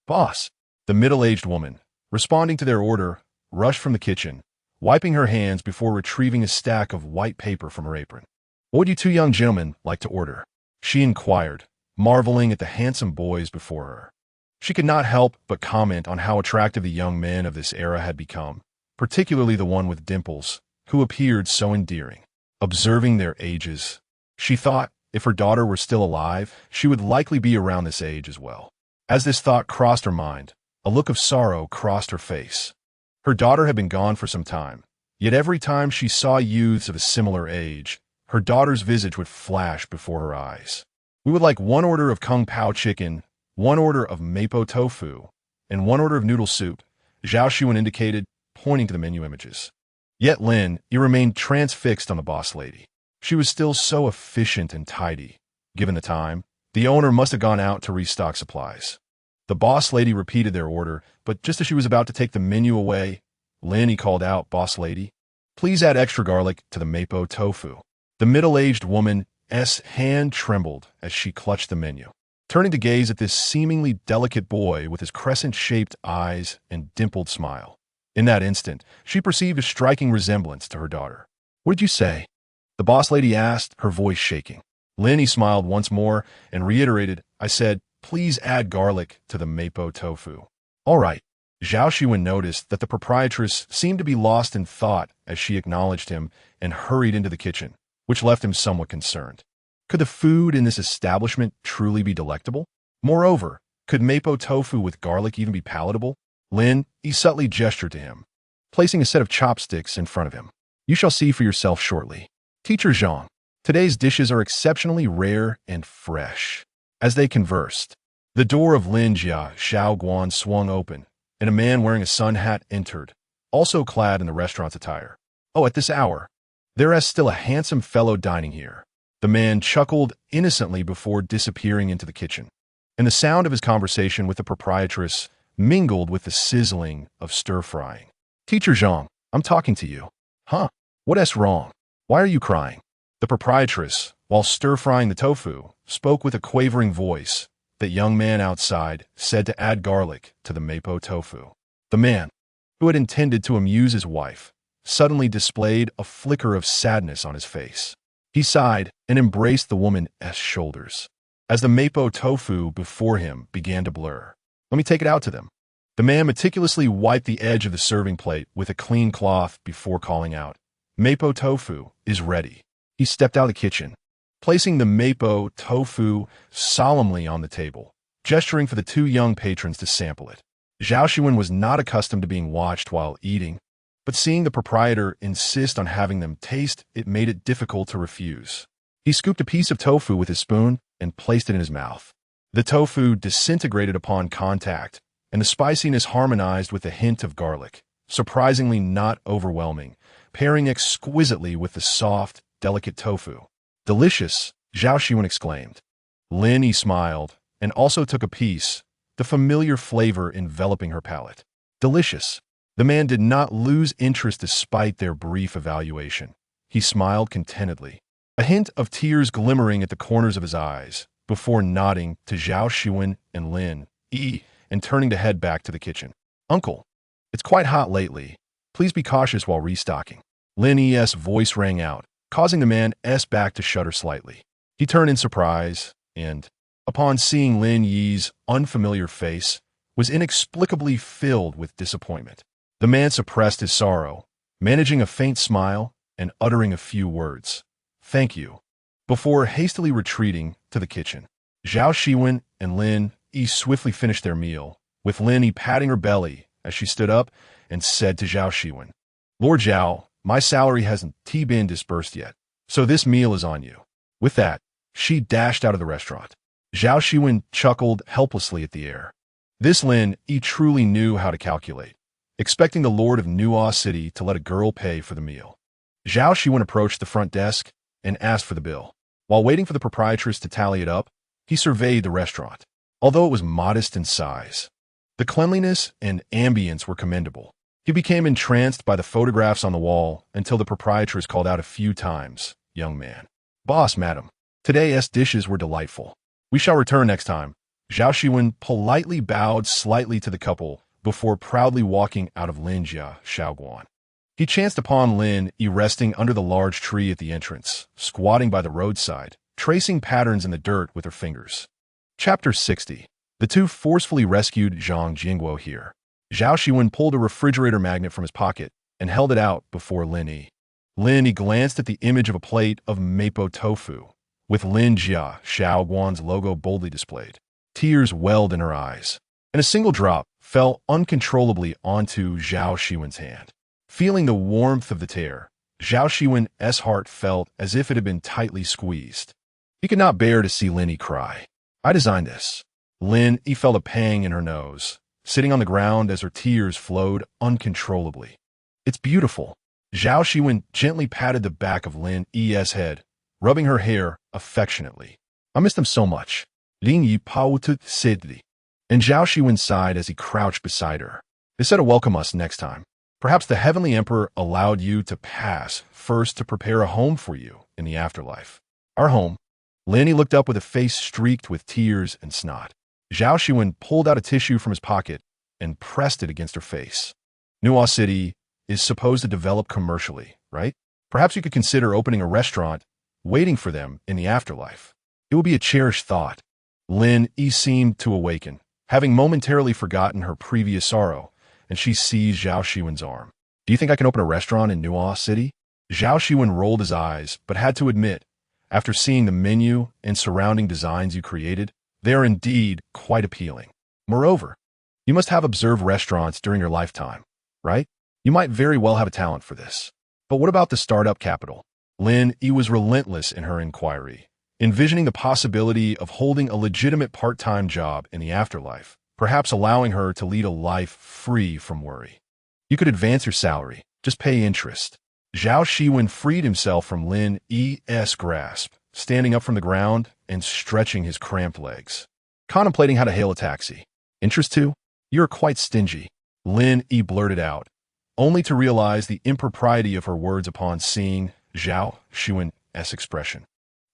Boss, the middle-aged woman, responding to their order, rushed from the kitchen, wiping her hands before retrieving a stack of white paper from her apron. What would you 2 young gentlemen like to order? She inquired, marveling at the handsome boys before her. She could not help but comment on how attractive the young men of this era had become, particularly the one with dimples, who appeared so endearing. Observing their ages, she thought, if her daughter were still alive, she would likely be around this age as well. As this thought crossed her mind, a look of sorrow crossed her face. Her daughter had been gone for some time, yet every time she saw youths of a similar age, her daughter's visage would flash before her eyes. We would like 1 order of kung pao chicken, 1 order of mapo tofu, and 1 order of noodle soup, Zhao Xiwen indicated, pointing to the menu images. Yet Lin Yi remained transfixed on the boss lady. She was still so efficient and tidy. Given the time, the owner must have gone out to restock supplies. The boss lady repeated their order, but just as she was about to take the menu away, Lin Yi called out, "Boss lady, please add extra garlic to the mapo tofu." The middle-aged woman's hand trembled as she clutched the menu. Turning to gaze at this seemingly delicate boy with his crescent-shaped eyes and dimpled smile. In that instant, she perceived a striking resemblance to her daughter. "What did you say?" the boss lady asked, her voice shaking. Lin Yi smiled once more and reiterated, "I said, please add garlic to the mapo tofu." "All right." Zhao Xiwen noticed that the proprietress seemed to be lost in thought as she acknowledged him and hurried into the kitchen, which left him somewhat concerned. Could the food in this establishment truly be delectable? Moreover, could mapo tofu with garlic even be palatable? Lin Yi subtly gestured to him, placing a set of chopsticks in front of him. "You shall see for yourself shortly. Teacher Zhang, today's dishes are exceptionally rare and fresh." As they conversed, the door of Lin Jia Shaoguan swung open, and a man wearing a sun hat entered, also clad in the restaurant's attire. "Oh, at this hour, there is still a handsome fellow dining here." The man chuckled innocently before disappearing into the kitchen, and the sound of his conversation with the proprietress mingled with the sizzling of stir-frying. "Teacher Zhang, I'm talking to you." "Huh? What's wrong? Why are you crying?" The proprietress, while stir-frying the tofu, spoke with a quavering voice. The young man outside said to add garlic to the mapo tofu. The man, who had intended to amuse his wife, suddenly displayed a flicker of sadness on his face. He sighed and embraced the woman's shoulders. As the mapo tofu before him began to blur, "Let me take it out to them." The man meticulously wiped the edge of the serving plate with a clean cloth before calling out, "Mapo tofu is ready." He stepped out of the kitchen, placing the mapo tofu solemnly on the table, gesturing for the 2 young patrons to sample it. Zhao Xiwen was not accustomed to being watched while eating, but seeing the proprietor insist on having them taste, it made it difficult to refuse. He scooped a piece of tofu with his spoon and placed it in his mouth. The tofu disintegrated upon contact, and the spiciness harmonized with a hint of garlic, surprisingly not overwhelming, pairing exquisitely with the soft, delicate tofu. "Delicious," Zhao Xiwen exclaimed. Lin Yi smiled and also took a piece, the familiar flavor enveloping her palate. "Delicious." The man did not lose interest despite their brief evaluation. He smiled contentedly, a hint of tears glimmering at the corners of his eyes, before nodding to Zhao Xiwen and Lin Yi and turning to head back to the kitchen. "Uncle, it's quite hot lately. Please be cautious while restocking." Lin Yi's voice rang out, causing the man's back to shudder slightly. He turned in surprise and, upon seeing Lin Yi's unfamiliar face, was inexplicably filled with disappointment. The man suppressed his sorrow, managing a faint smile and uttering a few words, "Thank you," before hastily retreating to the kitchen. Zhao Xiwen and Lin Yi swiftly finished their meal, with Lin Yi patting her belly as she stood up and said to Zhao Xiwen, "Lord Zhao, my salary hasn't been disbursed yet, so this meal is on you." With that, she dashed out of the restaurant. Zhao Xiwen chuckled helplessly at the air. This Lin Yi truly knew how to calculate, expecting the lord of Nuo City to let a girl pay for the meal. Zhao Xiwen approached the front desk and asked for the bill. While waiting for the proprietress to tally it up, he surveyed the restaurant. Although it was modest in size, the cleanliness and ambience were commendable. He became entranced by the photographs on the wall until the proprietress called out a few times, "Young man." "Boss, madam. Today's dishes were delightful. We shall return next time." Zhao Xiwen politely bowed slightly to the couple before proudly walking out of Lin Xiaoguan. He chanced upon Lin Yi resting under the large tree at the entrance, squatting by the roadside, tracing patterns in the dirt with her fingers. Chapter 60. The two forcefully rescued Zhang Jingguo here. Zhao Xiwen pulled a refrigerator magnet from his pocket and held it out before Lin Yi. Lin Yi glanced at the image of a plate of mapo tofu, with Lin Xiaoguan's logo boldly displayed. Tears welled in her eyes, and a single drop fell uncontrollably onto Zhao Xiwen's hand. Feeling the warmth of the tear, Zhao Xiwen's heart felt as if it had been tightly squeezed. He could not bear to see Lin Yi cry. "I designed this." Lin Yi felt a pang in her nose, sitting on the ground as her tears flowed uncontrollably. "It's beautiful." Zhao Xiwen gently patted the back of Lin Yi's head, rubbing her hair affectionately. "I miss them so much." Lin Yi pouted sadly, and Zhao Xiwen sighed as he crouched beside her. "They said to welcome us next time. Perhaps the Heavenly Emperor allowed you to pass first to prepare a home for you in the afterlife." "Our home?" Lin Yi looked up with a face streaked with tears and snot. Zhao Xiwen pulled out a tissue from his pocket and pressed it against her face. "Nuo City is supposed to develop commercially, right? Perhaps you could consider opening a restaurant, waiting for them in the afterlife. It will be a cherished thought." Lin Yi seemed to awaken, having momentarily forgotten her previous sorrow, and she seized Zhao Xiwen's arm. "Do you think I can open a restaurant in Nuo City?" Zhao Xiwen rolled his eyes, but had to admit, after seeing the menu and surrounding designs you created, they are indeed quite appealing. Moreover, you must have observed restaurants during your lifetime, right? You might very well have a talent for this. But what about the startup capital? Lin Yi was relentless in her inquiry, envisioning the possibility of holding a legitimate part-time job in the afterlife, perhaps allowing her to lead a life free from worry. "You could advance your salary, just pay interest." Zhao Xiwen freed himself from Lin Yi's grasp, standing up from the ground and stretching his cramped legs. "Contemplating how to hail a taxi. Interest too? You're quite stingy." Lin Yi blurted out, only to realize the impropriety of her words upon seeing Zhao Xiwen's expression.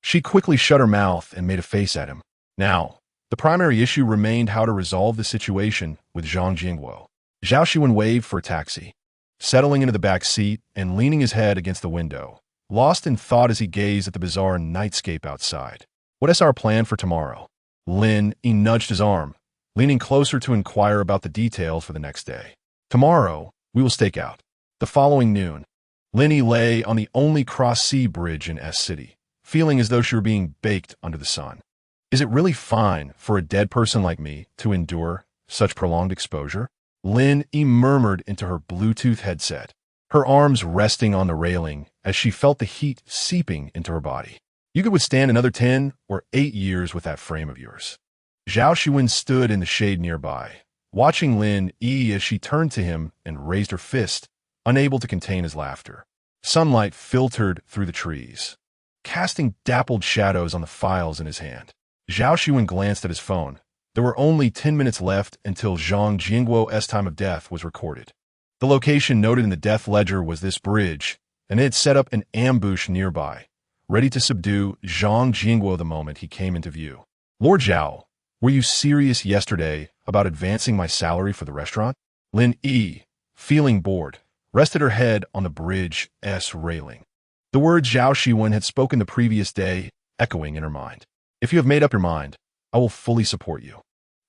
She quickly shut her mouth and made a face at him. Now, the primary issue remained how to resolve the situation with Zhang Jingguo. Zhao Xiwen waved for a taxi, settling into the back seat and leaning his head against the window, lost in thought as he gazed at the bizarre nightscape outside. "What is our plan for tomorrow?" Lin Yi nudged his arm, leaning closer to inquire about the details for the next day. "Tomorrow, we will stake out." The following noon, Lin Yi lay on the only cross-sea bridge in S-City, feeling as though she were being baked under the sun. Is it really fine for a dead person like me to endure such prolonged exposure? Lin Yi murmured into her Bluetooth headset, her arms resting on the railing as she felt the heat seeping into her body. "You could withstand another 10 or 8 years with that frame of yours." Zhao Xiwen stood in the shade nearby, watching Lin Yi as she turned to him and raised her fist, unable to contain his laughter. Sunlight filtered through the trees, casting dappled shadows on the files in his hand. Zhao Xiwen glanced at his phone. There were only 10 minutes left until Zhang Jingguo's time of death was recorded. The location noted in the death ledger was this bridge, and it had set up an ambush nearby, ready to subdue Zhang Jingguo the moment he came into view. "Lord Zhao, were you serious yesterday about advancing my salary for the restaurant?" Lin Yi, feeling bored, rested her head on the bridge's railing. The words Zhao Xiwen had spoken the previous day echoing in her mind. "If you have made up your mind, I will fully support you."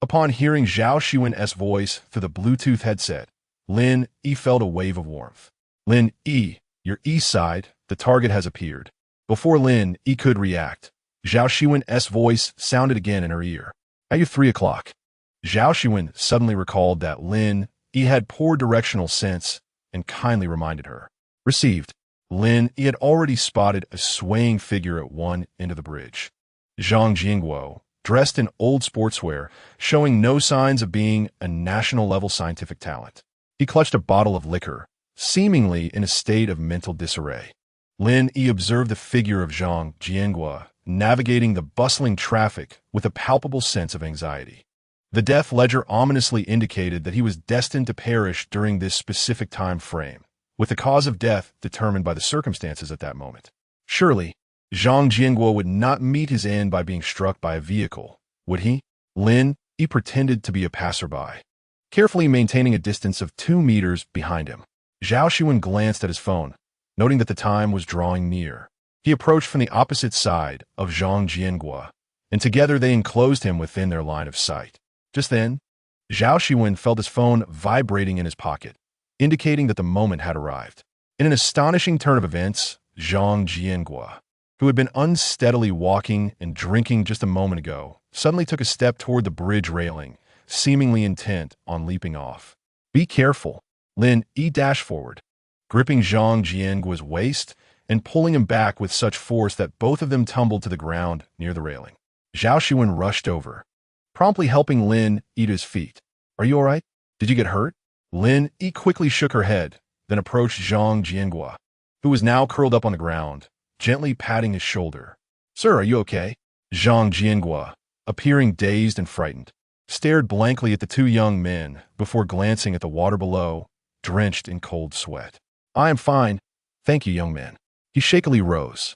Upon hearing Zhao Xiwen's voice through the Bluetooth headset, Lin Yi felt a wave of warmth. "Lin Yi, your east side, the target has appeared." Before Lin Yi could react, Zhao Xiwen's voice sounded again in her ear. "At you 3 o'clock." Zhao Xiwen suddenly recalled that Lin Yi had poor directional sense and kindly reminded her. Received. Lin Yi had already spotted a swaying figure at one end of the bridge. Zhang Jingguo, dressed in old sportswear, showing no signs of being a national-level scientific talent. He clutched a bottle of liquor, seemingly in a state of mental disarray. Lin Yi observed the figure of Zhang Jingguo navigating the bustling traffic with a palpable sense of anxiety. The death ledger ominously indicated that he was destined to perish during this specific time frame, with the cause of death determined by the circumstances at that moment. Surely, Zhang Jianguo would not meet his end by being struck by a vehicle, would he? Lin Yi pretended to be a passerby, carefully maintaining a distance of 2 meters behind him. Zhao Xiwen glanced at his phone, noting that the time was drawing near. He approached from the opposite side of Zhang Jianguo, and together they enclosed him within their line of sight. Just then, Zhao Xiwen felt his phone vibrating in his pocket, indicating that the moment had arrived. In an astonishing turn of events, Zhang Jianguo, who had been unsteadily walking and drinking just a moment ago, suddenly took a step toward the bridge railing, seemingly intent on leaping off. "Be careful," Lin Yi dashed forward, gripping Zhang Jianguo's waist and pulling him back with such force that both of them tumbled to the ground near the railing. Zhao Xiwen rushed over, promptly helping Lin Yi to his feet. "Are you all right? Did you get hurt?" Lin Yi quickly shook her head, then approached Zhang Jianguo, who was now curled up on the ground, gently patting his shoulder. "Sir, are you okay?" Zhang Jianguo, appearing dazed and frightened, stared blankly at the two young men before glancing at the water below, drenched in cold sweat. "I am fine, thank you, young man." He shakily rose,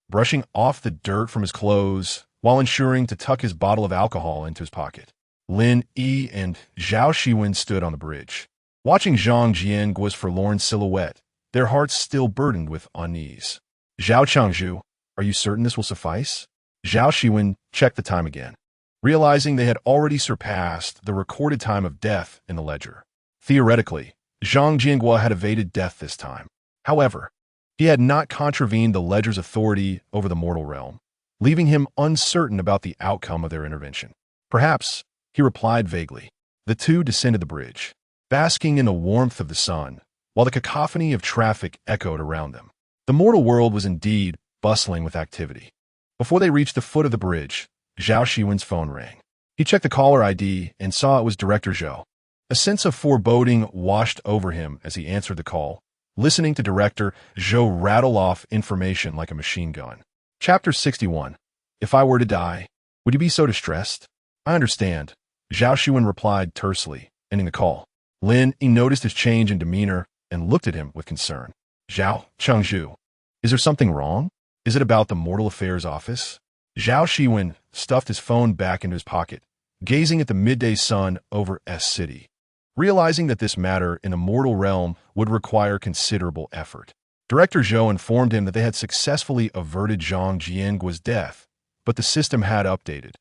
brushing off the dirt from his clothes while ensuring to tuck his bottle of alcohol into his pocket. Lin Yi and Zhao Xiwen stood on the bridge, watching Zhang Jianguo's forlorn silhouette, their hearts still burdened with unease. "Zhao Changzhu, are you certain this will suffice?" Zhao Xiwen checked the time again, realizing they had already surpassed the recorded time of death in the ledger. Theoretically, Zhang Jianguo had evaded death this time. However, he had not contravened the ledger's authority over the mortal realm, leaving him uncertain about the outcome of their intervention. "Perhaps," he replied vaguely. The two descended the bridge, basking in the warmth of the sun, while the cacophony of traffic echoed around them. The mortal world was indeed bustling with activity. Before they reached the foot of the bridge, Zhao Xiwen's phone rang. He checked the caller ID and saw it was Director Zhou. A sense of foreboding washed over him as he answered the call, listening to Director Zhou rattle off information like a machine gun. Chapter 61. If I were to die, would you be so distressed? I understand, Zhao Xiwen replied tersely, ending the call. Lin Yi noticed his change in demeanor and looked at him with concern. Zhao Changzhu, is there something wrong? Is it about the Mortal Affairs office? Zhao Xiwen stuffed his phone back into his pocket, gazing at the midday sun over S City, realizing that this matter in the mortal realm would require considerable effort. Director Zhou informed him that they had successfully averted Zhang Jianguo's death, but the system had updated,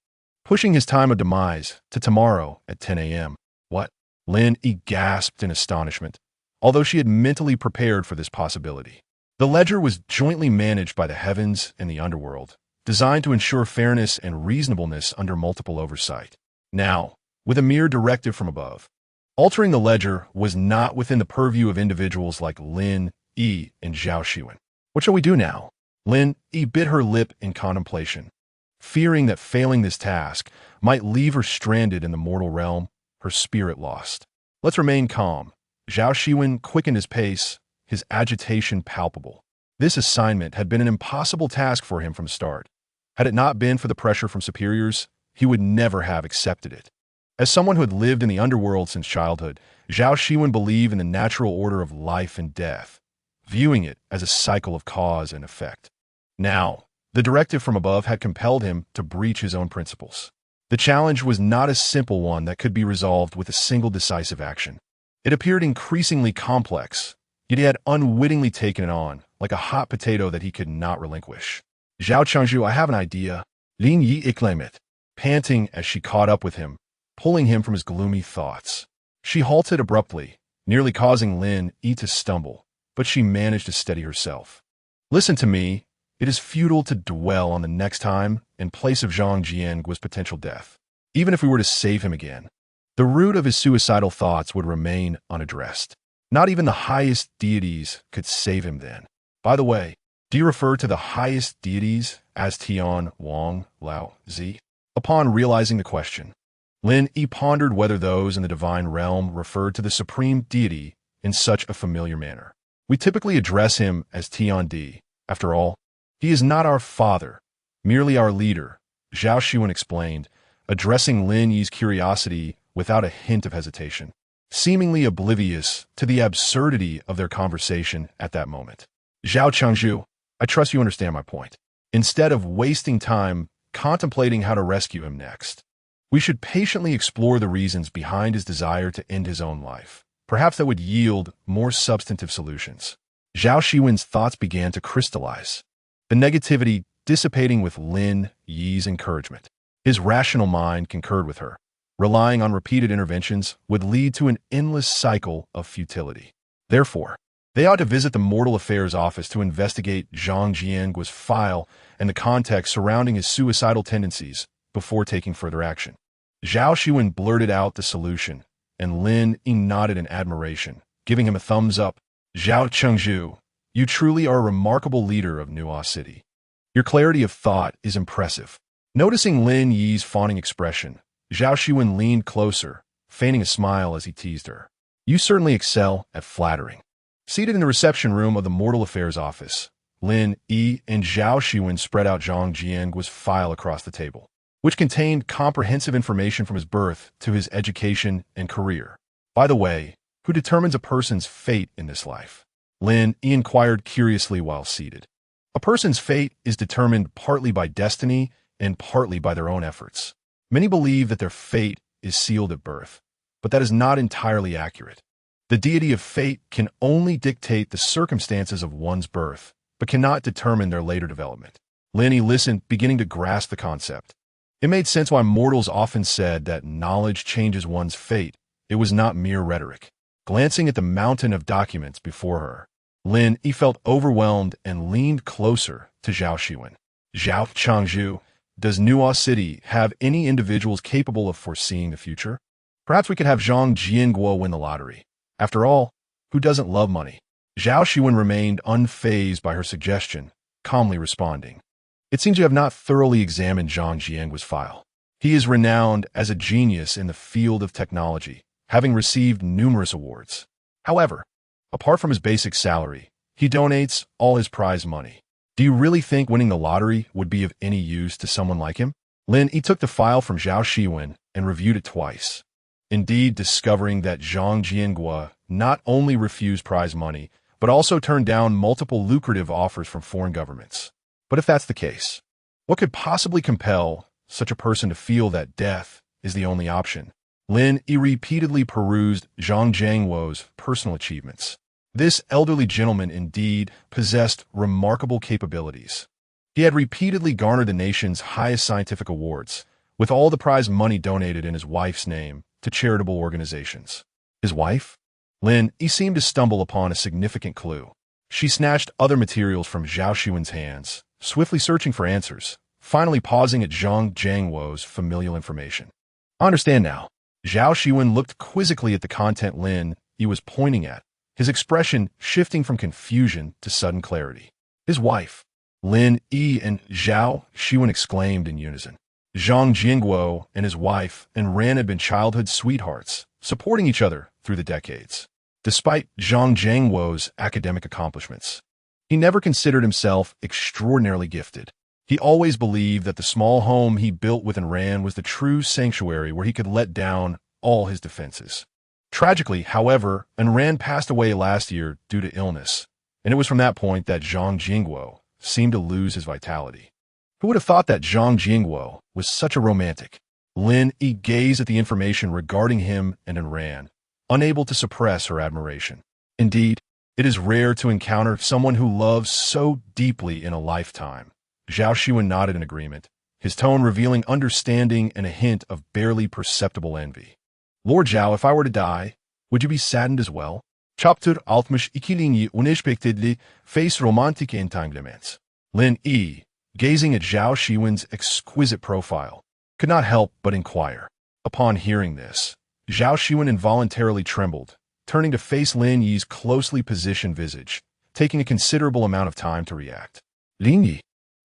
pushing his time of demise to tomorrow at 10 a.m. What? Lin Yi gasped in astonishment, although she had mentally prepared for this possibility. The ledger was jointly managed by the heavens and the underworld, designed to ensure fairness and reasonableness under multiple oversight. Now, with a mere directive from above, altering the ledger was not within the purview of individuals like Lin Yi and Zhao Xiwen. What shall we do now? Lin Yi bit her lip in contemplation, fearing that failing this task might leave her stranded in the mortal realm, her spirit lost. Let's remain calm. Zhao Xiwen quickened his pace, his agitation palpable. This assignment had been an impossible task for him from the start. Had it not been for the pressure from superiors, he would never have accepted it. As someone who had lived in the underworld since childhood, Zhao Xiwen believed in the natural order of life and death, viewing it as a cycle of cause and effect. Now, the directive from above had compelled him to breach his own principles. The challenge was not a simple one that could be resolved with a single decisive action. It appeared increasingly complex, yet he had unwittingly taken it on, like a hot potato that he could not relinquish. Zhao Changzhu, I have an idea. Lin Yi exclaimed, panting as she caught up with him, pulling him from his gloomy thoughts. She halted abruptly, nearly causing Lin Yi to stumble, but she managed to steady herself. Listen to me. It is futile to dwell on the next time in place of Zhang Jianguo's potential death. Even if we were to save him again, the root of his suicidal thoughts would remain unaddressed. Not even the highest deities could save him then. By the way, do you refer to the highest deities as Tian, Wang, Lao, Zi? Upon realizing the question, Lin Yi pondered whether those in the divine realm referred to the supreme deity in such a familiar manner. We typically address him as Tian Di. After all, he is not our father, Merely our leader, Zhao Xiwen explained, addressing Lin Yi's curiosity without a hint of hesitation, seemingly oblivious to the absurdity of their conversation at that moment. Zhao Chengzhu, I trust you understand my point. Instead of wasting time contemplating how to rescue him next, we should patiently explore the reasons behind his desire to end his own life. Perhaps that would yield more substantive solutions. Zhao Xiwen's thoughts began to crystallize, the negativity dissipating with Lin Yi's encouragement. His rational mind concurred with her. Relying on repeated interventions would lead to an endless cycle of futility. Therefore, they ought to visit the Mortal Affairs office to investigate Zhang Jianguo's file and the context surrounding his suicidal tendencies before taking further action. Zhao Xiwen blurted out the solution, and Lin Yi nodded in admiration, giving him a thumbs up. Zhao Chengzhu, you truly are a remarkable leader of Nuo City. Your clarity of thought is impressive. Noticing Lin Yi's fawning expression, Zhao Xiwen leaned closer, feigning a smile as he teased her. You certainly excel at flattering. Seated in the reception room of the Mortal Affairs office, Lin Yi and Zhao Xiwen spread out Zhang Jianguo's file across the table, which contained comprehensive information from his birth to his education and career. By the way, who determines a person's fate in this life? Lin Yi inquired curiously while seated. A person's fate is determined partly by destiny and partly by their own efforts. Many believe that their fate is sealed at birth, but that is not entirely accurate. The deity of fate can only dictate the circumstances of one's birth, but cannot determine their later development. Lin Yi listened, beginning to grasp the concept. It made sense why mortals often said that knowledge changes one's fate. It was not mere rhetoric. Glancing at the mountain of documents before her, Lin Yi felt overwhelmed and leaned closer to Zhao Xiwen. Zhao Chengzhu, does Nuo City have any individuals capable of foreseeing the future? Perhaps we could have Zhang Jianguo win the lottery. After all, who doesn't love money? Zhao Xiwen remained unfazed by her suggestion, calmly responding. It seems you have not thoroughly examined Zhang Jianguo's file. He is renowned as a genius in the field of technology, having received numerous awards. However, apart from his basic salary, he donates all his prize money. Do you really think winning the lottery would be of any use to someone like him? Lin Yi took the file from Zhao Xiwen and reviewed it twice. Indeed, discovering that Zhang Jianguo not only refused prize money, but also turned down multiple lucrative offers from foreign governments. But if that's the case, what could possibly compel such a person to feel that death is the only option? Lin Yi repeatedly perused Zhang Jianguo's personal achievements. This elderly gentleman indeed possessed remarkable capabilities. He had repeatedly garnered the nation's highest scientific awards, with all the prize money donated in his wife's name to charitable organizations. His wife? Lin Yi seemed to stumble upon a significant clue. She snatched other materials from Zhao Xiwen's hands, swiftly searching for answers, finally pausing at Zhang Jianguo's familial information. I understand now. Zhao Xiwen looked quizzically at the content Lin Yi was pointing at, his expression shifting from confusion to sudden clarity. His wife. Lin Yi and Zhao Xiwen exclaimed in unison. Zhang Jianguo and his wife and Ran had been childhood sweethearts, supporting each other through the decades. Despite Zhang Jianguo's academic accomplishments, he never considered himself extraordinarily gifted. He always believed that the small home he built with Ran was the true sanctuary where he could let down all his defenses. Tragically, however, Ran passed away last year due to illness, and it was from that point that Zhang Jianguo seemed to lose his vitality. Who would have thought that Zhang Jianguo was such a romantic? Lin Yi gazed at the information regarding him and Ran, unable to suppress her admiration. Indeed, it is rare to encounter someone who loves so deeply in a lifetime. Zhao Xiwen nodded in agreement, his tone revealing understanding and a hint of barely perceptible envy. Lord Zhao, if I were to die, would you be saddened as well? Chapter 62 unexpectedly face romantic entanglements. Lin Yi, gazing at Zhao Xiwen's exquisite profile, could not help but inquire. Upon hearing this, Zhao Xiwen involuntarily trembled, turning to face Lin Yi's closely positioned visage, taking a considerable amount of time to react. Lin Yi,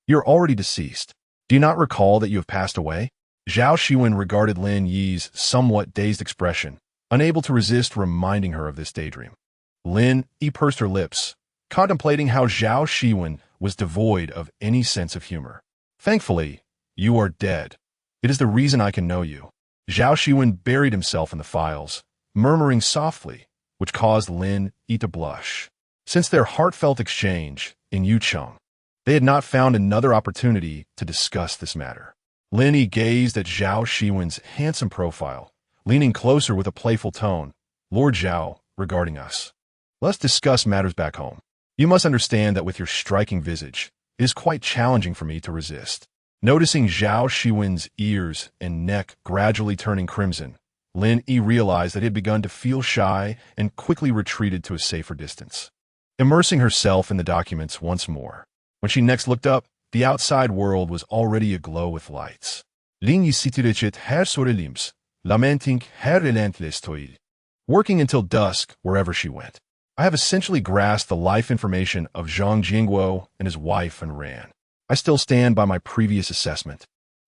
you're already deceased. Do you not recall that you have passed away? Zhao Xiwen regarded Lin Yi's somewhat dazed expression, unable to resist reminding her of this daydream. Lin Yi pursed her lips, contemplating how Zhao Xiwen was devoid of any sense of humor. Thankfully, you are dead. It is the reason I can know you. Zhao Xiwen buried himself in the files, murmuring softly, which caused Lin Yi to blush. Since their heartfelt exchange in Yucheng, they had not found another opportunity to discuss this matter. Lin Yi gazed at Zhao Xiwen's handsome profile, leaning closer with a playful tone. Lord Zhao, regarding us. Let's discuss matters back home. You must understand that with your striking visage, it is quite challenging for me to resist. Noticing Zhao Xiwen's ears and neck gradually turning crimson, Lin Yi realized that he had begun to feel shy and quickly retreated to a safer distance. Immersing herself in the documents once more, when she next looked up, the outside world was already aglow with lights. Lin Yi sitirichet her sorelims, lamenting her relentless toil. Working until dusk wherever she went. I have essentially grasped the life information of Zhang Jingguo and his wife and ran. I still stand by my previous assessment.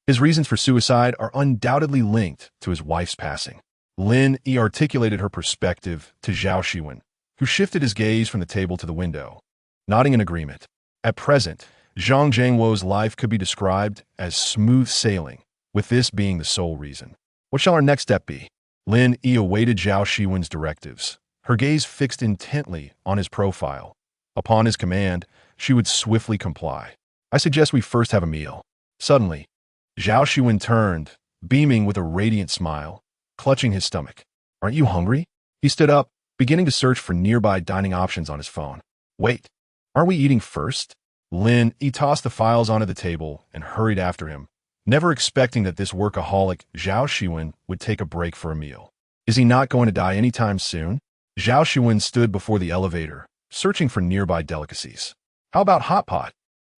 His reasons for suicide are undoubtedly linked to his wife's passing. Lin Yi articulated her perspective to Zhao Xiwen, who shifted his gaze from the table to the window, nodding in agreement. At present, Zhang Jingguo's life could be described as smooth sailing, with this being the sole reason. What shall our next step be? Lin Yi awaited Zhao Xiwen's directives, her gaze fixed intently on his profile. Upon his command, she would swiftly comply. I suggest we first have a meal. Suddenly, Zhao Xiwen turned, beaming with a radiant smile, clutching his stomach. Aren't you hungry? He stood up, beginning to search for nearby dining options on his phone. Wait, aren't we eating first? Lin Yi tossed the files onto the table and hurried after him, never expecting that this workaholic Zhao Xiwen would take a break for a meal. Is he not going to die anytime soon? Zhao Xiwen stood before the elevator, searching for nearby delicacies. How about hot pot?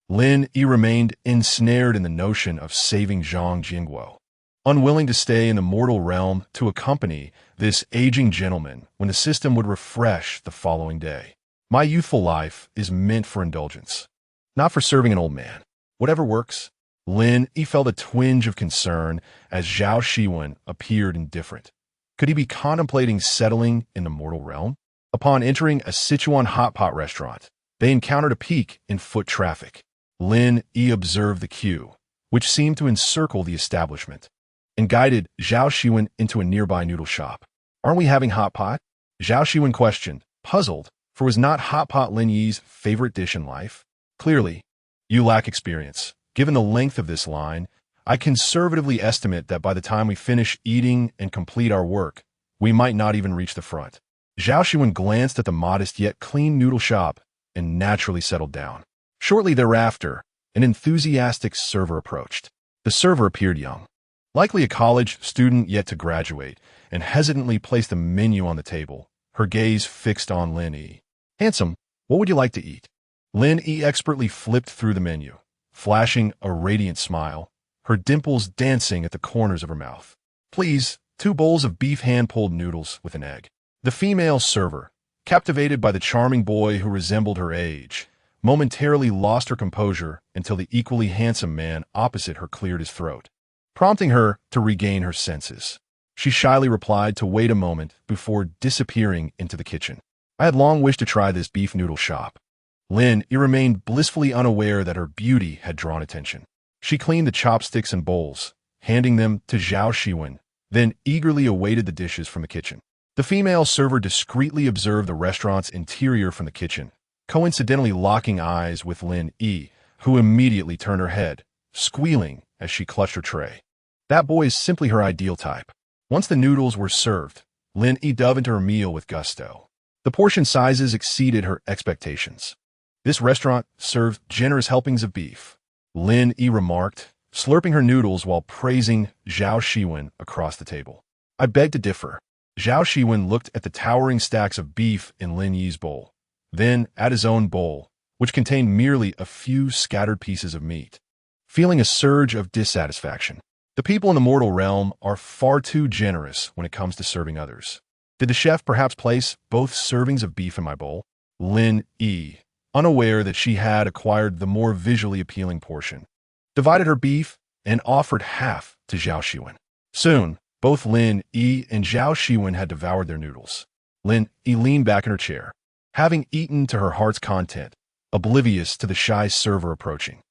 Lin Yi remained ensnared in the notion of saving Zhang Jingguo, unwilling to stay in the mortal realm to accompany this aging gentleman when the system would refresh the following day. My youthful life is meant for indulgence, not for serving an old man. Whatever works. Lin Yi felt a twinge of concern as Zhao Xiwen appeared indifferent. Could he be contemplating settling in the mortal realm? Upon entering a Sichuan hot pot restaurant, they encountered a peak in foot traffic. Lin Yi observed the queue, which seemed to encircle the establishment, and guided Zhao Xiwen into a nearby noodle shop. Aren't we having hot pot? Zhao Xiwen questioned, puzzled, for was not hot pot Lin Yi's favorite dish in life? Clearly, you lack experience. Given the length of this line, I conservatively estimate that by the time we finish eating and complete our work, we might not even reach the front. Zhao Xiwen glanced at the modest yet clean noodle shop and naturally settled down. Shortly thereafter, an enthusiastic server approached. The server appeared young, likely a college student yet to graduate, and hesitantly placed a menu on the table, her gaze fixed on Lin Yi. Handsome, what would you like to eat? Lin Yi expertly flipped through the menu, flashing a radiant smile, her dimples dancing at the corners of her mouth. Please, 2 bowls of beef hand-pulled noodles with an egg. The female server, captivated by the charming boy who resembled her age, momentarily lost her composure until the equally handsome man opposite her cleared his throat, prompting her to regain her senses. She shyly replied to wait a moment before disappearing into the kitchen. I had long wished to try this beef noodle shop. Lin Yi remained blissfully unaware that her beauty had drawn attention. She cleaned the chopsticks and bowls, handing them to Zhao Xiwen, then eagerly awaited the dishes from the kitchen. The female server discreetly observed the restaurant's interior from the kitchen, coincidentally locking eyes with Lin Yi, who immediately turned her head, squealing as she clutched her tray. That boy is simply her ideal type. Once the noodles were served, Lin Yi dove into her meal with gusto. The portion sizes exceeded her expectations. This restaurant served generous helpings of beef, Lin Yi remarked, slurping her noodles while praising Zhao Xiwen across the table. I beg to differ. Zhao Xiwen looked at the towering stacks of beef in Lin Yi's bowl, then at his own bowl, which contained merely a few scattered pieces of meat, feeling a surge of dissatisfaction. The people in the mortal realm are far too generous when it comes to serving others. Did the chef perhaps place both servings of beef in my bowl? Lin Yi, unaware that she had acquired the more visually appealing portion, divided her beef and offered half to Zhao Xiwen. Soon, both Lin Yi and Zhao Xiwen had devoured their noodles. Lin Yi leaned back in her chair, having eaten to her heart's content, oblivious to the shy server approaching.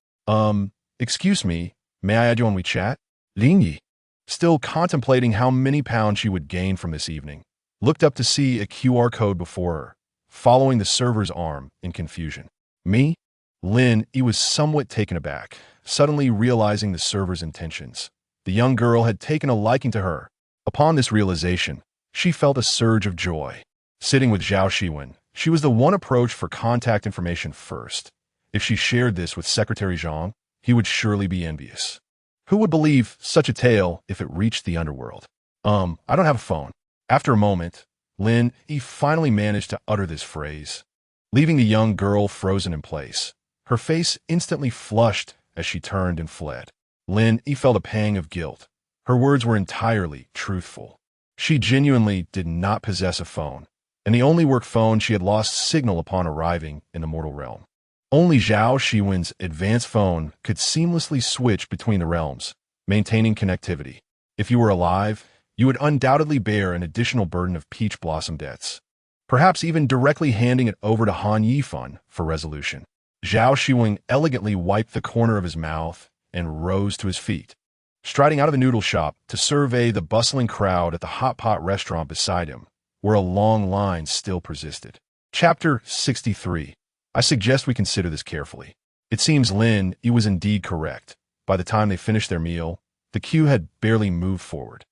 "Excuse me, may I add you on WeChat?" Lin Yi, still contemplating how many pounds she would gain from this evening, looked up to see a QR code before her, following the server's arm in confusion. "Me?" Lin Yi was somewhat taken aback, suddenly realizing the server's intentions. The young girl had taken a liking to her. Upon this realization, she felt a surge of joy. Sitting with Zhao Xiwen, she was the one approached for contact information first. If she shared this with Secretary Zhang, he would surely be envious. Who would believe such a tale if it reached the underworld? I don't have a phone." After a moment, Lin Yi finally managed to utter this phrase, leaving the young girl frozen in place. Her face instantly flushed as she turned and fled. Lin Yi felt a pang of guilt. Her words were entirely truthful. She genuinely did not possess a phone, and the only work phone she had lost signal upon arriving in the mortal realm. Only Zhao Xiwen's advanced phone could seamlessly switch between the realms, maintaining connectivity. If you were alive, you would undoubtedly bear an additional burden of peach blossom debts, perhaps even directly handing it over to Han Yifan for resolution. Zhao Xiwen elegantly wiped the corner of his mouth and rose to his feet, striding out of the noodle shop to survey the bustling crowd at the hot pot restaurant beside him, where a long line still persisted. Chapter 63. I suggest we consider this carefully. It seems Lin Yi was indeed correct. By the time they finished their meal, the queue had barely moved forward.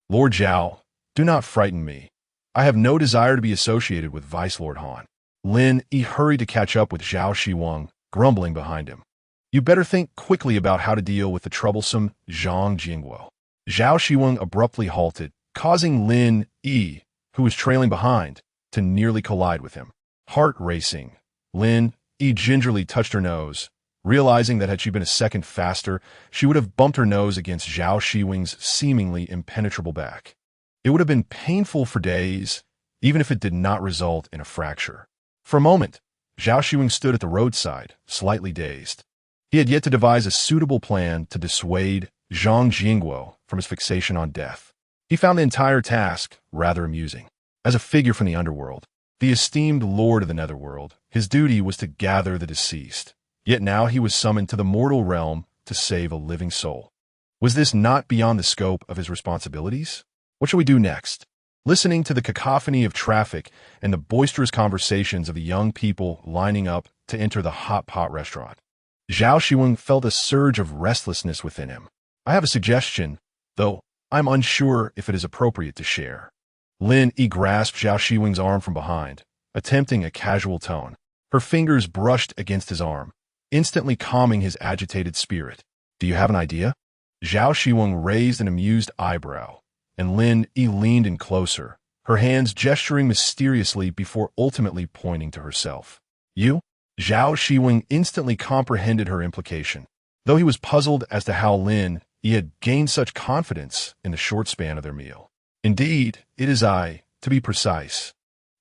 Lord Zhao, do not frighten me. I have no desire to be associated with Vice Lord Han." Lin Yi hurried to catch up with Zhao Xiwen, grumbling behind him. "You better think quickly about how to deal with the troublesome Zhang Jingguo." Zhao Xiwen abruptly halted, causing Lin Yi, who was trailing behind, to nearly collide with him. Heart racing, Lin Yi gingerly touched her nose, realizing that had she been a second faster, she would have bumped her nose against Zhao Xiwen's seemingly impenetrable back. It would have been painful for days, even if it did not result in a fracture. For a moment, Zhao Xiwen stood at the roadside, slightly dazed. He had yet to devise a suitable plan to dissuade Zhang Jingguo from his fixation on death. He found the entire task rather amusing. As a figure from the underworld, the esteemed lord of the netherworld, his duty was to gather the deceased. Yet now he was summoned to the mortal realm to save a living soul. Was this not beyond the scope of his responsibilities? What shall we do next? Listening to the cacophony of traffic and the boisterous conversations of the young people lining up to enter the hot pot restaurant, Zhao Xiwen felt a surge of restlessness within him. "I have a suggestion, though I'm unsure if it is appropriate to share." Lin Yi grasped Zhao Xiwen's arm from behind, attempting a casual tone. Her fingers brushed against his arm, instantly calming his agitated spirit. "Do you have an idea?" Zhao Xiwen raised an amused eyebrow, and Lin Yi leaned in closer, her hands gesturing mysteriously before ultimately pointing to herself. "You?" Zhao Xiwen instantly comprehended her implication, though he was puzzled as to how Lin Yi had gained such confidence in the short span of their meal. "Indeed, it is I, to be precise.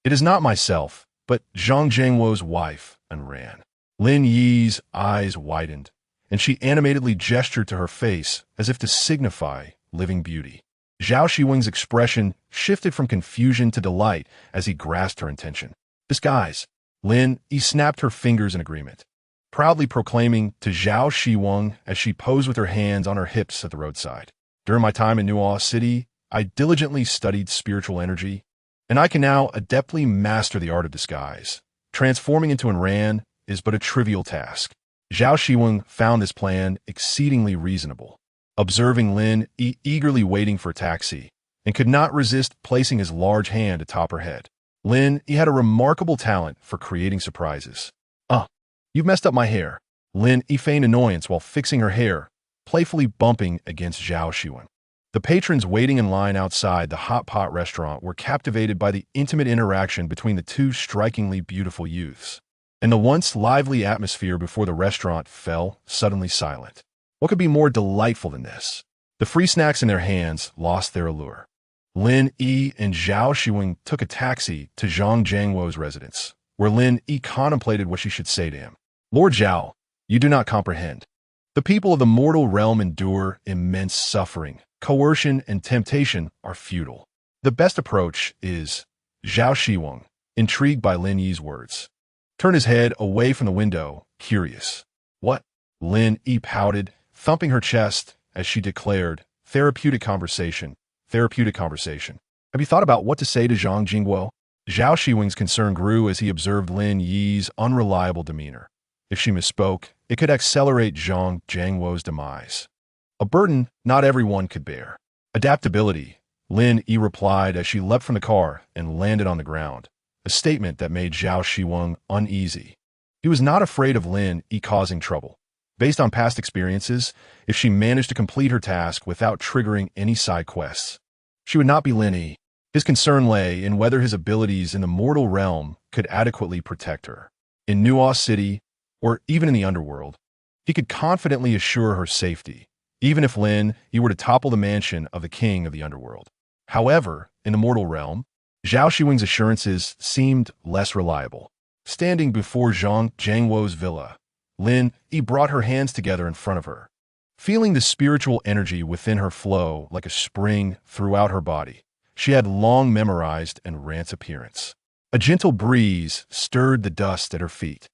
It is not myself, but Zhang Jingguo's wife," and ran. Lin Yi's eyes widened, and she animatedly gestured to her face as if to signify living beauty. Zhao Xiwen's expression shifted from confusion to delight as he grasped her intention. "Disguise." Lin Yi snapped her fingers in agreement, proudly proclaiming to Zhao Xiwen as she posed with her hands on her hips at the roadside. "During my time in Nuo City, I diligently studied spiritual energy, and I can now adeptly master the art of disguise. Transforming into an Ran is but a trivial task." Zhao Xiwen found this plan exceedingly reasonable, observing Lin Yi eagerly waiting for a taxi, and could not resist placing his large hand atop her head. Lin Yi had a remarkable talent for creating surprises. You've messed up my hair." Lin Yi feigned annoyance while fixing her hair, playfully bumping against Zhao Xiwen. The patrons waiting in line outside the hot pot restaurant were captivated by the intimate interaction between the two strikingly beautiful youths, and the once lively atmosphere before the restaurant fell suddenly silent. What could be more delightful than this? The free snacks in their hands lost their allure. Lin Yi and Zhao Xiwen took a taxi to Zhang Jingguo's residence, where Lin Yi contemplated what she should say to him. "Lord Zhao, you do not comprehend. The people of the mortal realm endure immense suffering. Coercion and temptation are futile. The best approach is..." Zhao Xiwen, intrigued by Lin Yi's words, turned his head away from the window, curious. "What?" Lin Yi pouted, thumping her chest as she declared, therapeutic conversation, therapeutic conversation. Have you thought about what to say to Zhang Jingguo? Zhao Xiwen's concern grew as he observed Lin Yi's unreliable demeanor. If she misspoke, it could accelerate Zhang Jingguo's demise. A burden not everyone could bear. Adaptability, Lin Yi replied as she leapt from the car and landed on the ground, a statement that made Zhao Xiwen uneasy. He was not afraid of Lin Yi causing trouble. Based on past experiences, if she managed to complete her task without triggering any side quests, she would not be Lin Yi. His concern lay in whether his abilities in the mortal realm could adequately protect her. In Nuo City, or even in the Underworld, he could confidently assure her safety, even if Lin Yi were to topple the mansion of the king of the Underworld. However, in the mortal realm, Zhao Xiwen's assurances seemed less reliable. Standing before Zhang Jingguo's villa, Lin Yi brought her hands together in front of her, feeling the spiritual energy within her flow like a spring throughout her body. She had long memorized Enrant's appearance. A gentle breeze stirred the dust at her feet,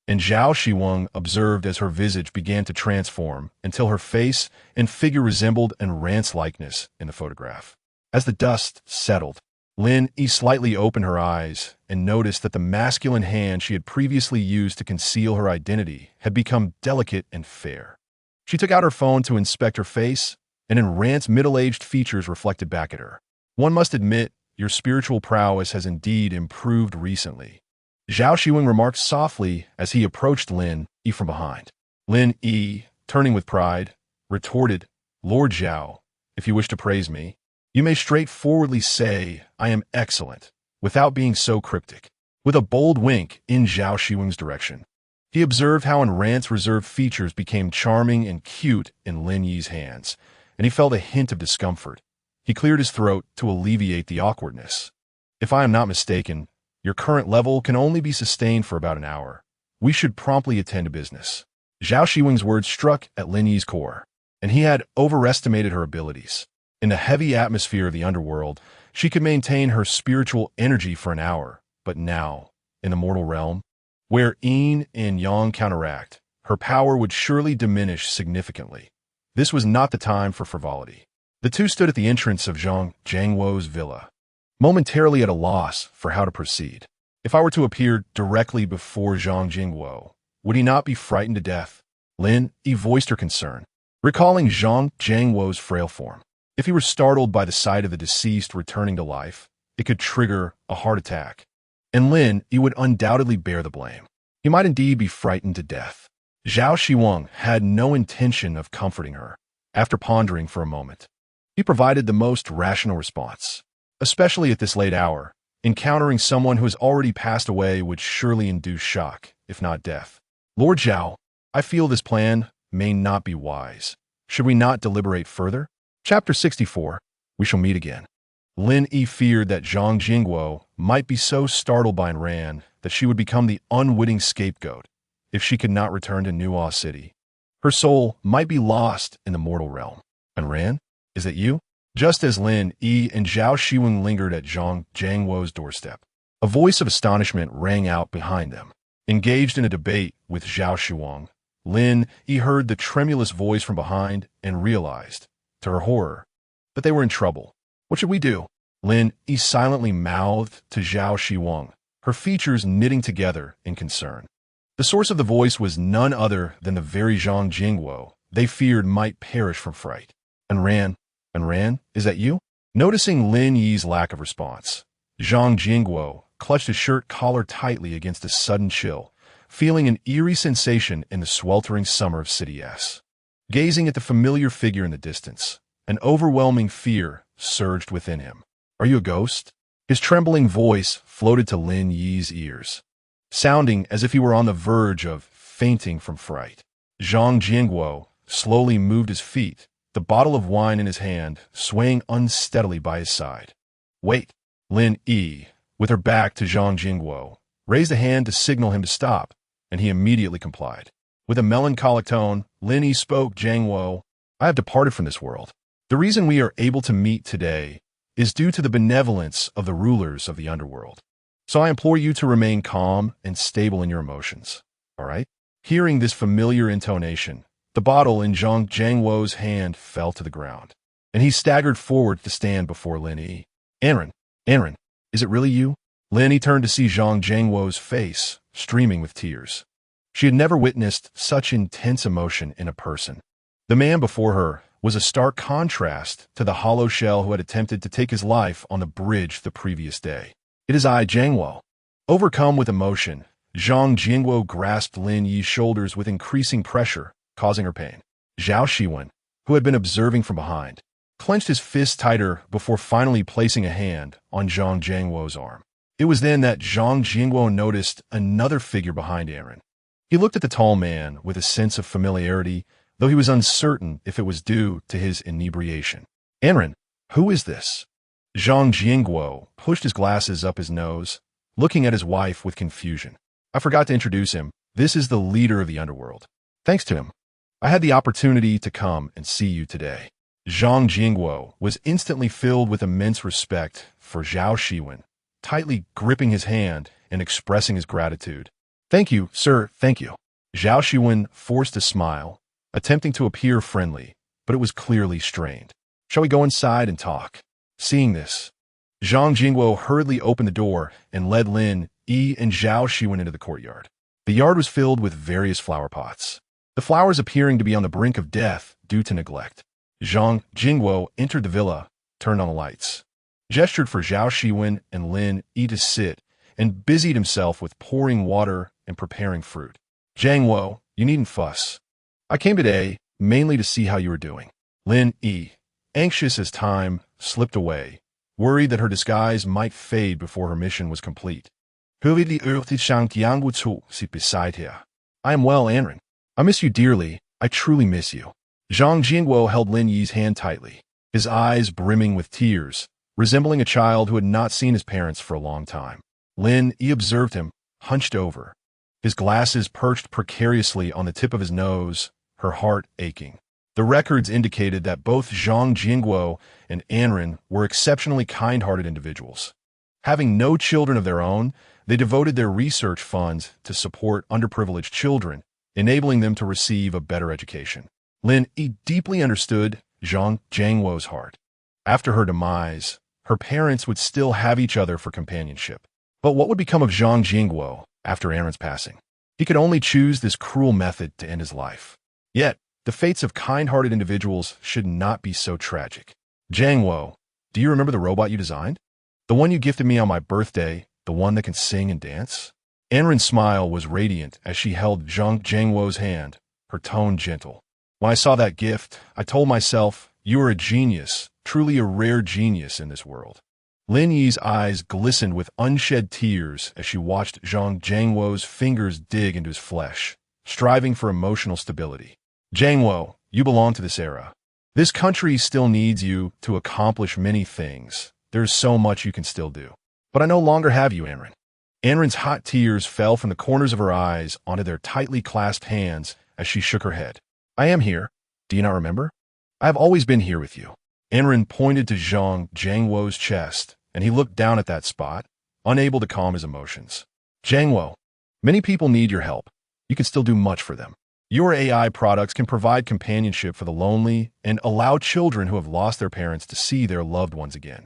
and Zhao Xiwen observed as her visage began to transform until her face and figure resembled Enrant's likeness in the photograph. As the dust settled, Lin Yi slightly opened her eyes and noticed that the masculine hand she had previously used to conceal her identity had become delicate and fair. She took out her phone to inspect her face, and Enrant's middle-aged features reflected back at her. One must admit, your spiritual prowess has indeed improved recently, Zhao Xiwen remarked softly as he approached Lin Yi from behind. Lin Yi, turning with pride, retorted, Lord Zhao, if you wish to praise me, you may straightforwardly say I am excellent, without being so cryptic. With a bold wink in Zhao Xiwen's direction, he observed how Enrant's reserved features became charming and cute in Lin Yi's hands, and he felt a hint of discomfort. He cleared his throat to alleviate the awkwardness. If I am not mistaken, your current level can only be sustained for about an hour. We should promptly attend to business. Zhao Xiwen's words struck at Lin Yi's core, and he had overestimated her abilities. In the heavy atmosphere of the Underworld, she could maintain her spiritual energy for an hour, but now, in the mortal realm, where yin and yang counteract, her power would surely diminish significantly. This was not the time for frivolity. The two stood at the entrance of Zhang Jingguo's villa, momentarily at a loss for how to proceed. If I were to appear directly before Zhang Jingguo, would he not be frightened to death? Lin Yi voiced her concern, recalling Zhang Jingguo's frail form. If he were startled by the sight of the deceased returning to life, it could trigger a heart attack, and Lin Yi would undoubtedly bear the blame. He might indeed be frightened to death. Zhao Xiwen had no intention of comforting her. After pondering for a moment, he provided the most rational response. Especially at this late hour, encountering someone who has already passed away would surely induce shock, if not death. Lord Zhao, I feel this plan may not be wise. Should we not deliberate further? Chapter 64. We shall meet again. Lin Yi feared that Zhang Jingguo might be so startled by Enran that she would become the unwitting scapegoat if she could not return to Nuo City. Her soul might be lost in the mortal realm. Enran? Is it you? Just as Lin Yi and Zhao Xiwen lingered at Zhang Jingguo's doorstep, a voice of astonishment rang out behind them. Engaged in a debate with Zhao Xiwen, Lin Yi heard the tremulous voice from behind and realized, to her horror, that they were in trouble. What should we do? Lin Yi silently mouthed to Zhao Xiwen, her features knitting together in concern. The source of the voice was none other than the very Zhang Jingguo they feared might perish from fright. Enran, is that you? Noticing Lin Yi's lack of response, Zhang Jingguo clutched his shirt collar tightly against a sudden chill, feeling an eerie sensation in the sweltering summer of City S. Gazing at the familiar figure in the distance, an overwhelming fear surged within him. Are you a ghost? His trembling voice floated to Lin Yi's ears, sounding as if he were on the verge of fainting from fright. Zhang Jingguo slowly moved his feet, the bottle of wine in his hand swaying unsteadily by his side. Wait. Lin Yi, with her back to Zhang Jingguo, raised a hand to signal him to stop, and he immediately complied. With a melancholic tone, Lin Yi spoke, Jingguo, I have departed from this world. The reason we are able to meet today is due to the benevolence of the rulers of the Underworld. So I implore you to remain calm and stable in your emotions. All right? Hearing this familiar intonation, the bottle in Zhang Jiangwo's hand fell to the ground, and he staggered forward to stand before Lin Yi. Anren, is it really you? Lin Yi turned to see Zhang Jiangwo's face, streaming with tears. She had never witnessed such intense emotion in a person. The man before her was a stark contrast to the hollow shell who had attempted to take his life on the bridge the previous day. It is I, Jiangwo. Overcome with emotion, Zhang Jiangwo grasped Lin Yi's shoulders with increasing pressure, causing her pain. Zhao Xiwen, who had been observing from behind, clenched his fist tighter before finally placing a hand on Zhang Jiangwo's arm. It was then that Zhang Jiangwo noticed another figure behind Anren. He looked at the tall man with a sense of familiarity, though he was uncertain if it was due to his inebriation. Anren, who is this? Zhang Jiangwo pushed his glasses up his nose, looking at his wife with confusion. I forgot to introduce him. This is the leader of the Underworld. Thanks to him, I had the opportunity to come and see you today. Zhang Jiangwo was instantly filled with immense respect for Zhao Xiwen, tightly gripping his hand and expressing his gratitude. Thank you, sir, thank you. Zhao Xiwen forced a smile, attempting to appear friendly, but it was clearly strained. Shall we go inside and talk? Seeing this, Zhang Jiangwo hurriedly opened the door and led Lin Yi and Zhao Xiwen into the courtyard. The yard was filled with various flower pots, the flowers appearing to be on the brink of death due to neglect. Zhang Jiangwo entered the villa, turned on the lights, gestured for Zhao Xiwen and Lin Yi to sit, and busied himself with pouring water and preparing fruit. Jiangwo, you needn't fuss. I came today mainly to see how you were doing. Lin Yi, anxious as time slipped away, worried that her disguise might fade before her mission was complete. Hurriedly urged Zhang Jiangwo to sit beside her. I am well, Anren. I miss you dearly. I truly miss you. Zhang Jiangwo held Lin Yi's hand tightly, his eyes brimming with tears, resembling a child who had not seen his parents for a long time. Lin Yi observed him, hunched over, his glasses perched precariously on the tip of his nose, her heart aching. The records indicated that both Zhang Jiangwo and Anren were exceptionally kind-hearted individuals. Having no children of their own, they devoted their research funds to support underprivileged children, enabling them to receive a better education. Lin Yi deeply understood Zhang Jiangwo's heart. After her demise, her parents would still have each other for companionship. But what would become of Zhang Jiangwo after Anren's passing? He could only choose this cruel method to end his life. Yet, the fates of kind-hearted individuals should not be so tragic. Jiangwo, do you remember the robot you designed? The one you gifted me on my birthday, the one that can sing and dance? Anren's smile was radiant as she held Zhang Jiangwo's hand, her tone gentle. When I saw that gift, I told myself, you are a genius, truly a rare genius in this world. Lin Yi's eyes glistened with unshed tears as she watched Zhang Jiangwo's fingers dig into his flesh, striving for emotional stability. Jiangwo, you belong to this era. This country still needs you to accomplish many things. There's so much you can still do. But I no longer have you, Anren. Anren's hot tears fell from the corners of her eyes onto their tightly clasped hands as she shook her head. I am here. Do you not remember? I have always been here with you. Anren pointed to Zhang Jiangwo's chest, and he looked down at that spot, unable to calm his emotions. Jiangwo, many people need your help. You can still do much for them. Your AI products can provide companionship for the lonely and allow children who have lost their parents to see their loved ones again.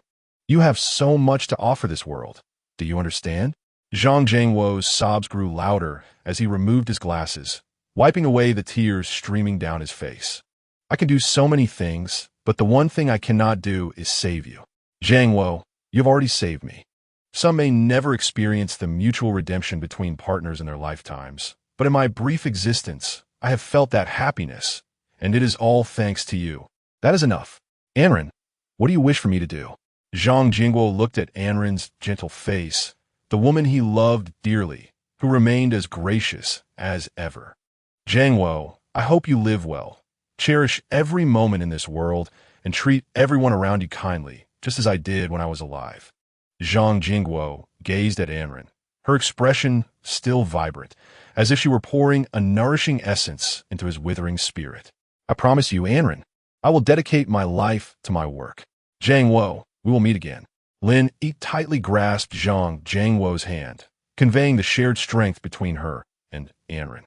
You have so much to offer this world. Do you understand? Zhang Jiangwo's sobs grew louder as he removed his glasses, wiping away the tears streaming down his face. I can do so many things, but the one thing I cannot do is save you. Jiangwo, you've already saved me. Some may never experience the mutual redemption between partners in their lifetimes, but in my brief existence, I have felt that happiness, and it is all thanks to you. That is enough. Anren, what do you wish for me to do? Zhang Jiangwo looked at Anren's gentle face, the woman he loved dearly, who remained as gracious as ever. Jiangwo, I hope you live well. Cherish every moment in this world and treat everyone around you kindly, just as I did when I was alive. Zhang Jiangwo gazed at Anren, her expression still vibrant, as if she were pouring a nourishing essence into his withering spirit. I promise you, Anren, I will dedicate my life to my work. Jiangwo, we will meet again. Lin Yi tightly grasped Zhang Jiangwo's hand, conveying the shared strength between her and Anren.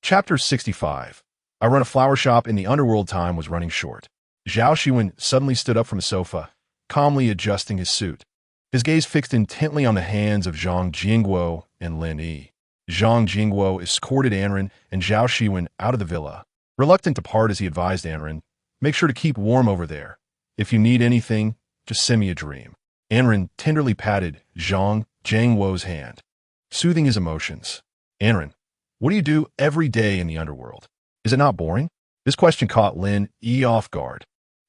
Chapter 65. I run a flower shop in the underworld. Time was running short. Zhao Xiwen suddenly stood up from the sofa, calmly adjusting his suit. His gaze fixed intently on the hands of Zhang Jingguo and Lin Yi. Zhang Jingguo escorted Anren and Zhao Xiwen out of the villa. Reluctant to part as he advised Anren, "Make sure to keep warm over there. If you need anything, just send me a dream." Anren tenderly patted Zhang Jingguo's hand, soothing his emotions. "Anren, what do you do every day in the underworld? Is it not boring?" This question caught Lin Yi off guard,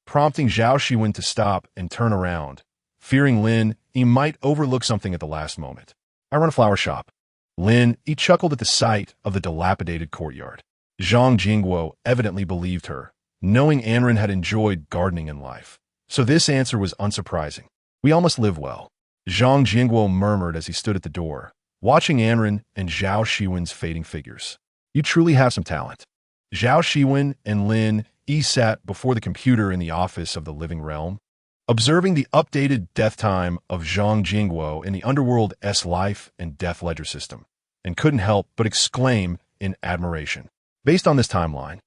prompting Zhao Xiwen to stop and turn around, fearing Lin Yi might overlook something at the last moment. "I run a flower shop." Lin Yi chuckled at the sight of the dilapidated courtyard. Zhang Jingguo evidently believed her, knowing Anren had enjoyed gardening in life. So this answer was unsurprising. "We all must live well," Zhang Jingguo murmured as he stood at the door, watching Anren and Zhao Xiwen's fading figures. "You truly have some talent." Zhao Xiwen and Lin Yi sat before the computer in the office of the living realm, observing the updated death time of Zhang Jingguo in the Underworld's life and death ledger system, and couldn't help but exclaim in admiration. Based on this timeline,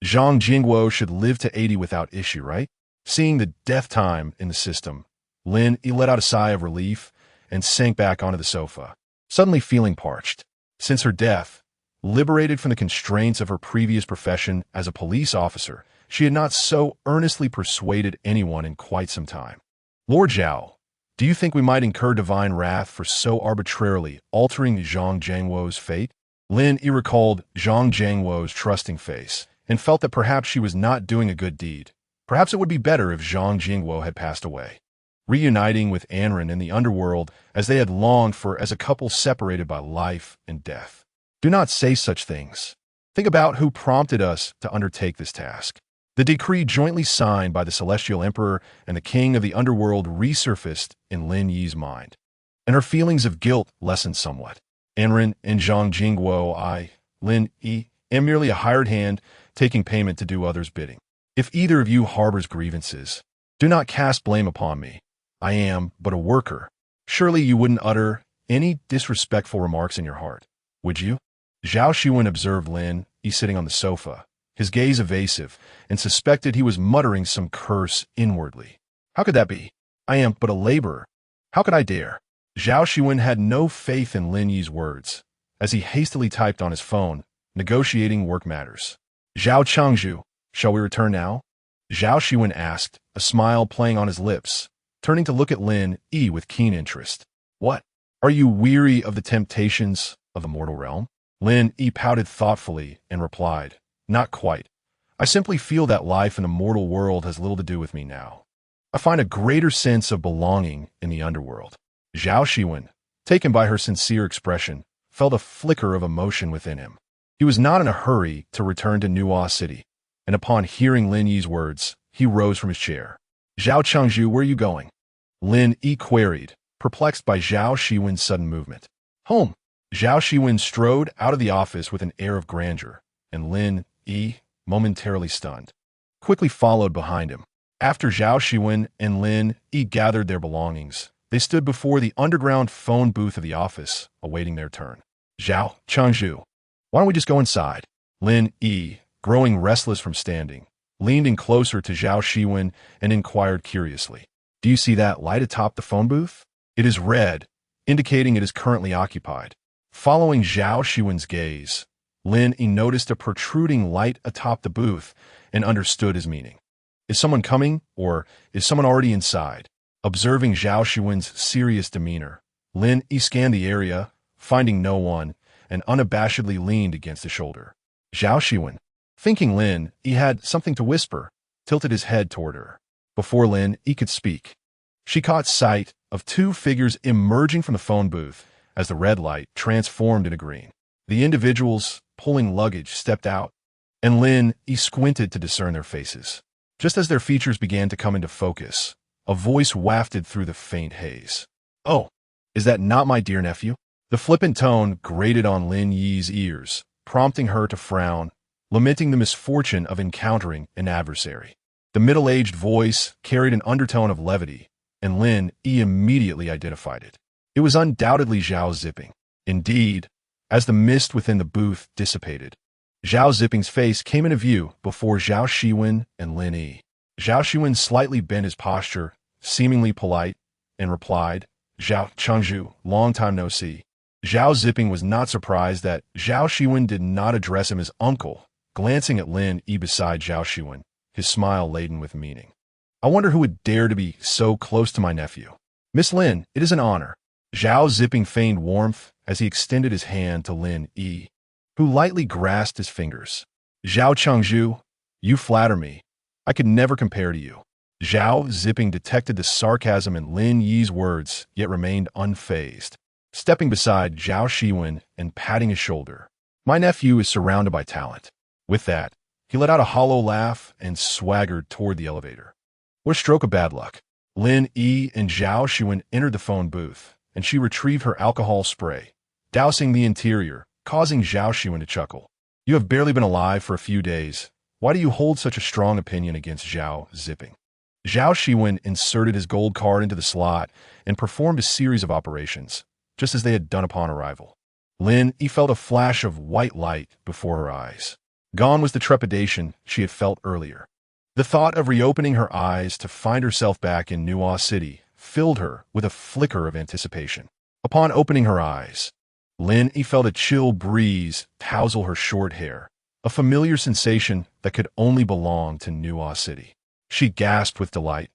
Zhang Jingguo should live to 80 without issue, right? Seeing the death time in the system, Lin Yi let out a sigh of relief and sank back onto the sofa, suddenly feeling parched. Since her death, liberated from the constraints of her previous profession as a police officer, she had not so earnestly persuaded anyone in quite some time. "Lord Zhao, do you think we might incur divine wrath for so arbitrarily altering Zhang Jingguo's fate?" Lin Yi recalled Zhang Jingguo's trusting face and felt that perhaps she was not doing a good deed. Perhaps it would be better if Zhang Jingguo had passed away, reuniting with Anren in the underworld as they had longed for as a couple separated by life and death. "Do not say such things. Think about who prompted us to undertake this task." The decree jointly signed by the Celestial Emperor and the King of the Underworld resurfaced in Lin Yi's mind, and her feelings of guilt lessened somewhat. "Anren and Zhang Jingguo, Lin Yi, am merely a hired hand taking payment to do others' bidding. If either of you harbors grievances, do not cast blame upon me. I am but a worker. Surely you wouldn't utter any disrespectful remarks in your heart, would you?" Zhao Xiwen observed Lin Yi sitting on the sofa, his gaze evasive, and suspected he was muttering some curse inwardly. "How could that be? I am but a laborer. How could I dare?" Zhao Xiwen had no faith in Lin Yi's words, as he hastily typed on his phone, negotiating work matters. "Zhao Changzhu, shall we return now?" Zhao Xiwen asked, a smile playing on his lips, turning to look at Lin Yi with keen interest. "What? Are you weary of the temptations of the mortal realm?" Lin Yi pouted thoughtfully and replied, "Not quite. I simply feel that life in the mortal world has little to do with me now. I find a greater sense of belonging in the underworld." Zhao Xiwen, taken by her sincere expression, felt a flicker of emotion within him. He was not in a hurry to return to Nuo City, and upon hearing Lin Yi's words, he rose from his chair. "Zhao Changzhu, where are you going?" Lin Yi queried, perplexed by Zhao Xiwen's sudden movement. "Home." Zhao Xiwen strode out of the office with an air of grandeur, and Lin Yi, momentarily stunned, quickly followed behind him. After Zhao Xiwen and Lin Yi gathered their belongings, they stood before the underground phone booth of the office, awaiting their turn. "Zhao Changzhu, why don't we just go inside?" Lin Yi, growing restless from standing, leaned in closer to Zhao Xiwen and inquired curiously, "Do you see that light atop the phone booth? It is red, indicating it is currently occupied." Following Zhao Xiwen's gaze, Lin Yi noticed a protruding light atop the booth and understood his meaning. "Is someone coming, or is someone already inside?" Observing Zhao Xiwen's serious demeanor, Lin Yi scanned the area, finding no one, and unabashedly leaned against his shoulder. Zhao Xiwen, thinking Lin Yi had something to whisper, tilted his head toward her. Before Lin Yi could speak, she caught sight of two figures emerging from the phone booth as the red light transformed into green. The individuals pulling luggage stepped out, and Lin Yi squinted to discern their faces. Just as their features began to come into focus, a voice wafted through the faint haze. "Oh, is that not my dear nephew?" The flippant tone grated on Lin Yi's ears, prompting her to frown, lamenting the misfortune of encountering an adversary. The middle-aged voice carried an undertone of levity, and Lin Yi immediately identified it. It was undoubtedly Zhao Zipping. Indeed, as the mist within the booth dissipated, Zhao Ziping's face came into view before Zhao Xiwen and Lin Yi. Zhao Xiwen slightly bent his posture, seemingly polite, and replied, "Zhao Chengzhu, long time no see." Zhao Ziping was not surprised that Zhao Xiwen did not address him as uncle, glancing at Lin Yi beside Zhao Xiwen, his smile laden with meaning. "I wonder who would dare to be so close to my nephew." "Miss Lin, it is an honor." Zhao Ziping feigned warmth as he extended his hand to Lin Yi, who lightly grasped his fingers. "Zhao Chengzhu, you flatter me. I could never compare to you." Zhao Ziping detected the sarcasm in Lin Yi's words, yet remained unfazed, stepping beside Zhao Xiwen and patting his shoulder. "My nephew is surrounded by talent." With that, he let out a hollow laugh and swaggered toward the elevator. What a stroke of bad luck. Lin Yi and Zhao Xiwen entered the phone booth, and she retrieved her alcohol spray, dousing the interior, causing Zhao Xiwen to chuckle. "You have barely been alive for a few days. Why do you hold such a strong opinion against Zhao Ziping?" Zhao Xiwen inserted his gold card into the slot and performed a series of operations, just as they had done upon arrival. Lin Yi felt a flash of white light before her eyes. Gone was the trepidation she had felt earlier. The thought of reopening her eyes to find herself back in Nuo City filled her with a flicker of anticipation. Upon opening her eyes, Lin Yi felt a chill breeze tousle her short hair, a familiar sensation that could only belong to Nuo City. She gasped with delight,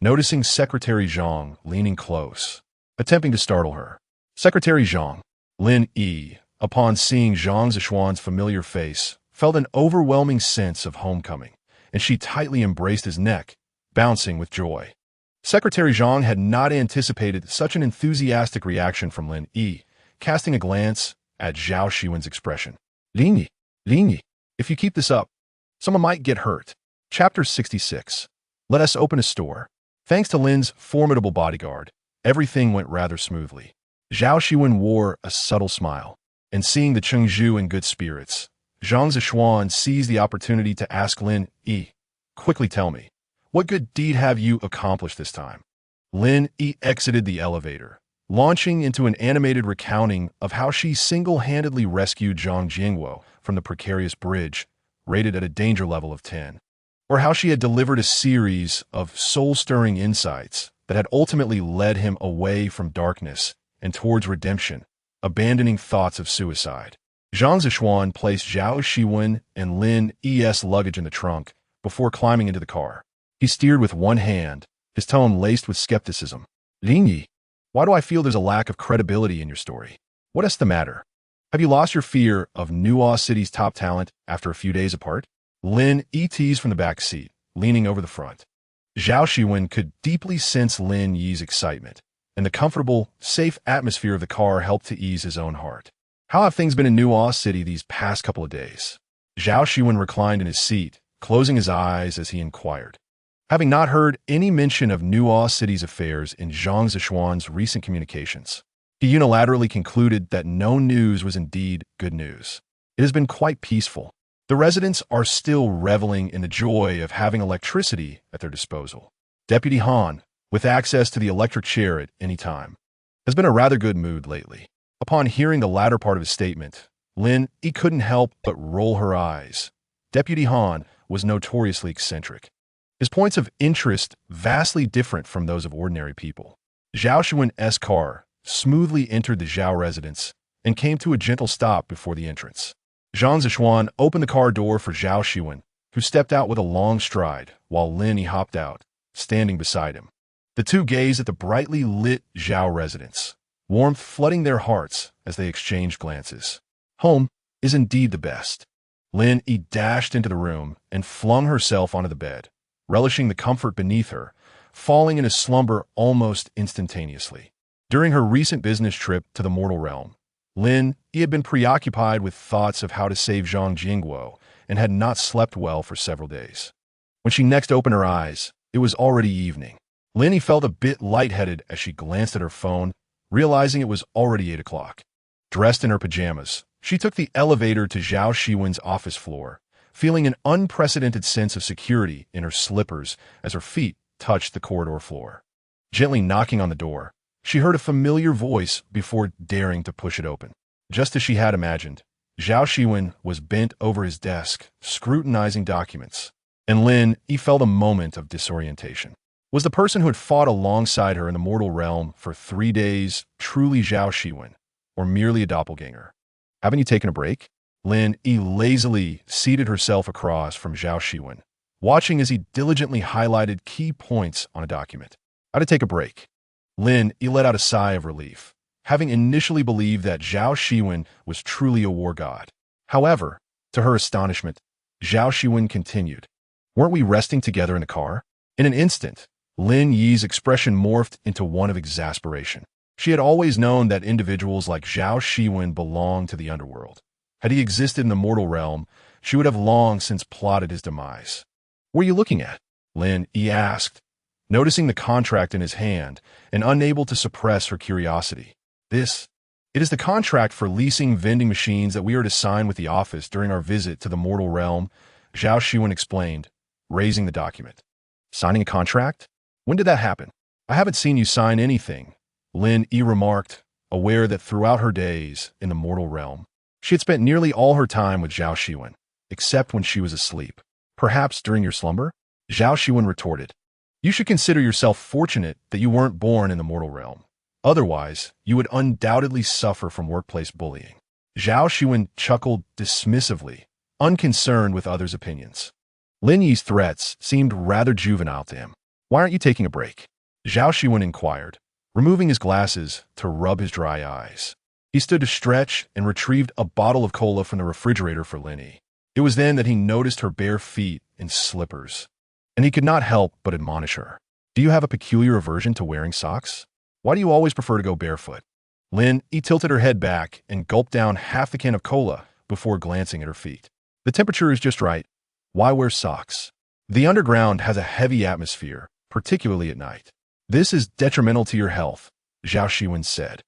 noticing Secretary Zhang leaning close, attempting to startle her. "Secretary Zhang." Lin Yi, upon seeing Zhang Zishuan's familiar face, felt an overwhelming sense of homecoming, and she tightly embraced his neck, bouncing with joy. Secretary Zhang had not anticipated such an enthusiastic reaction from Lin Yi, casting a glance at Zhao Xiwen's expression. Lin Yi, if you keep this up, someone might get hurt." Chapter 66. Let us open a store. Thanks to Lin's formidable bodyguard, everything went rather smoothly. Zhao Xiwen wore a subtle smile, and seeing the Chengzhu in good spirits, Zhang Zishuan seized the opportunity to ask Lin Yi, "Quickly tell me, what good deed have you accomplished this time?" Lin Yi exited the elevator, launching into an animated recounting of how she single-handedly rescued Zhang Jingwo from the precarious bridge, rated at a danger level of 10, or how she had delivered a series of soul-stirring insights that had ultimately led him away from darkness and towards redemption, abandoning thoughts of suicide. Zhang Zishuan placed Zhao Xiwen and Lin Yi's luggage in the trunk before climbing into the car. He steered with one hand, his tone laced with skepticism. "Lin Yi, why do I feel there's a lack of credibility in your story? What is the matter? Have you lost your fear of Nuo City's top talent after a few days apart?" Lin Yi teased from the back seat, leaning over the front. Zhao Xiwen could deeply sense Lin Yi's excitement, and the comfortable, safe atmosphere of the car helped to ease his own heart. "How have things been in Nuo City these past couple of days?" Zhao Xiwen reclined in his seat, closing his eyes as he inquired. Having not heard any mention of Nuo City's affairs in Zhang Zishuan's recent communications, he unilaterally concluded that no news was indeed good news. It has been quite peaceful. The residents are still reveling in the joy of having electricity at their disposal. Deputy Han, with access to the electric chair at any time, has been in a rather good mood lately. Upon hearing the latter part of his statement, Lin Yi couldn't help but roll her eyes. Deputy Han was notoriously eccentric, his points of interest vastly different from those of ordinary people. Zhao Xiwen's car smoothly entered the Zhao residence and came to a gentle stop before the entrance. Zhang Zishuan opened the car door for Zhao Xiwen, who stepped out with a long stride, while Lin Yi hopped out, standing beside him. The two gazed at the brightly lit Zhao residence, warmth flooding their hearts as they exchanged glances. Home is indeed the best. Lin Yi dashed into the room and flung herself onto the bed, relishing the comfort beneath her, falling into slumber almost instantaneously. During her recent business trip to the mortal realm, Lin Yi had been preoccupied with thoughts of how to save Zhang Jingwo and had not slept well for several days. When she next opened her eyes, it was already evening. Lin Yi felt a bit lightheaded as she glanced at her phone, realizing it was already 8 o'clock. Dressed in her pajamas, she took the elevator to Zhao Xiwen's office floor, feeling an unprecedented sense of security in her slippers as her feet touched the corridor floor. Gently knocking on the door, she heard a familiar voice before daring to push it open. Just as she had imagined, Zhao Xiwen was bent over his desk, scrutinizing documents, and Lin Yi felt a moment of disorientation. Was the person who had fought alongside her in the mortal realm for 3 days truly Zhao Xiwen, or merely a doppelganger? Haven't you taken a break? Lin Yi lazily seated herself across from Zhao Xiwen, watching as he diligently highlighted key points on a document. How to take a break? Lin Yi let out a sigh of relief, having initially believed that Zhao Xiwen was truly a war god. However, to her astonishment, Zhao Xiwen continued, "Weren't we resting together in the car?" In an instant, Lin Yi's expression morphed into one of exasperation. She had always known that individuals like Zhao Xiwen belonged to the Underworld. Had he existed in the mortal realm, she would have long since plotted his demise. "What are you looking at?" Lin Yi asked, noticing the contract in his hand and unable to suppress her curiosity. It is the contract for leasing vending machines that we are to sign with the office during our visit to the mortal realm," Zhao Xiwen explained, raising the document. "Signing a contract? When did that happen?" "I haven't seen you sign anything," Lin Yi remarked, aware that throughout her days in the mortal realm, she had spent nearly all her time with Zhao Xiwen, except when she was asleep. "Perhaps during your slumber?" Zhao Xiwen retorted. "You should consider yourself fortunate that you weren't born in the mortal realm. Otherwise, you would undoubtedly suffer from workplace bullying." Zhao Xiwen chuckled dismissively, unconcerned with others' opinions. Lin Yi's threats seemed rather juvenile to him. "Why aren't you taking a break?" Zhao Xiwen inquired, removing his glasses to rub his dry eyes. He stood to stretch and retrieved a bottle of cola from the refrigerator for Lin Yi. It was then that he noticed her bare feet in slippers, and he could not help but admonish her. "Do you have a peculiar aversion to wearing socks? Why do you always prefer to go barefoot?" Lin Yi tilted her head back and gulped down half the can of cola before glancing at her feet. "The temperature is just right. Why wear socks? The underground has a heavy atmosphere, particularly at night. This is detrimental to your health," Zhao Xiwen said,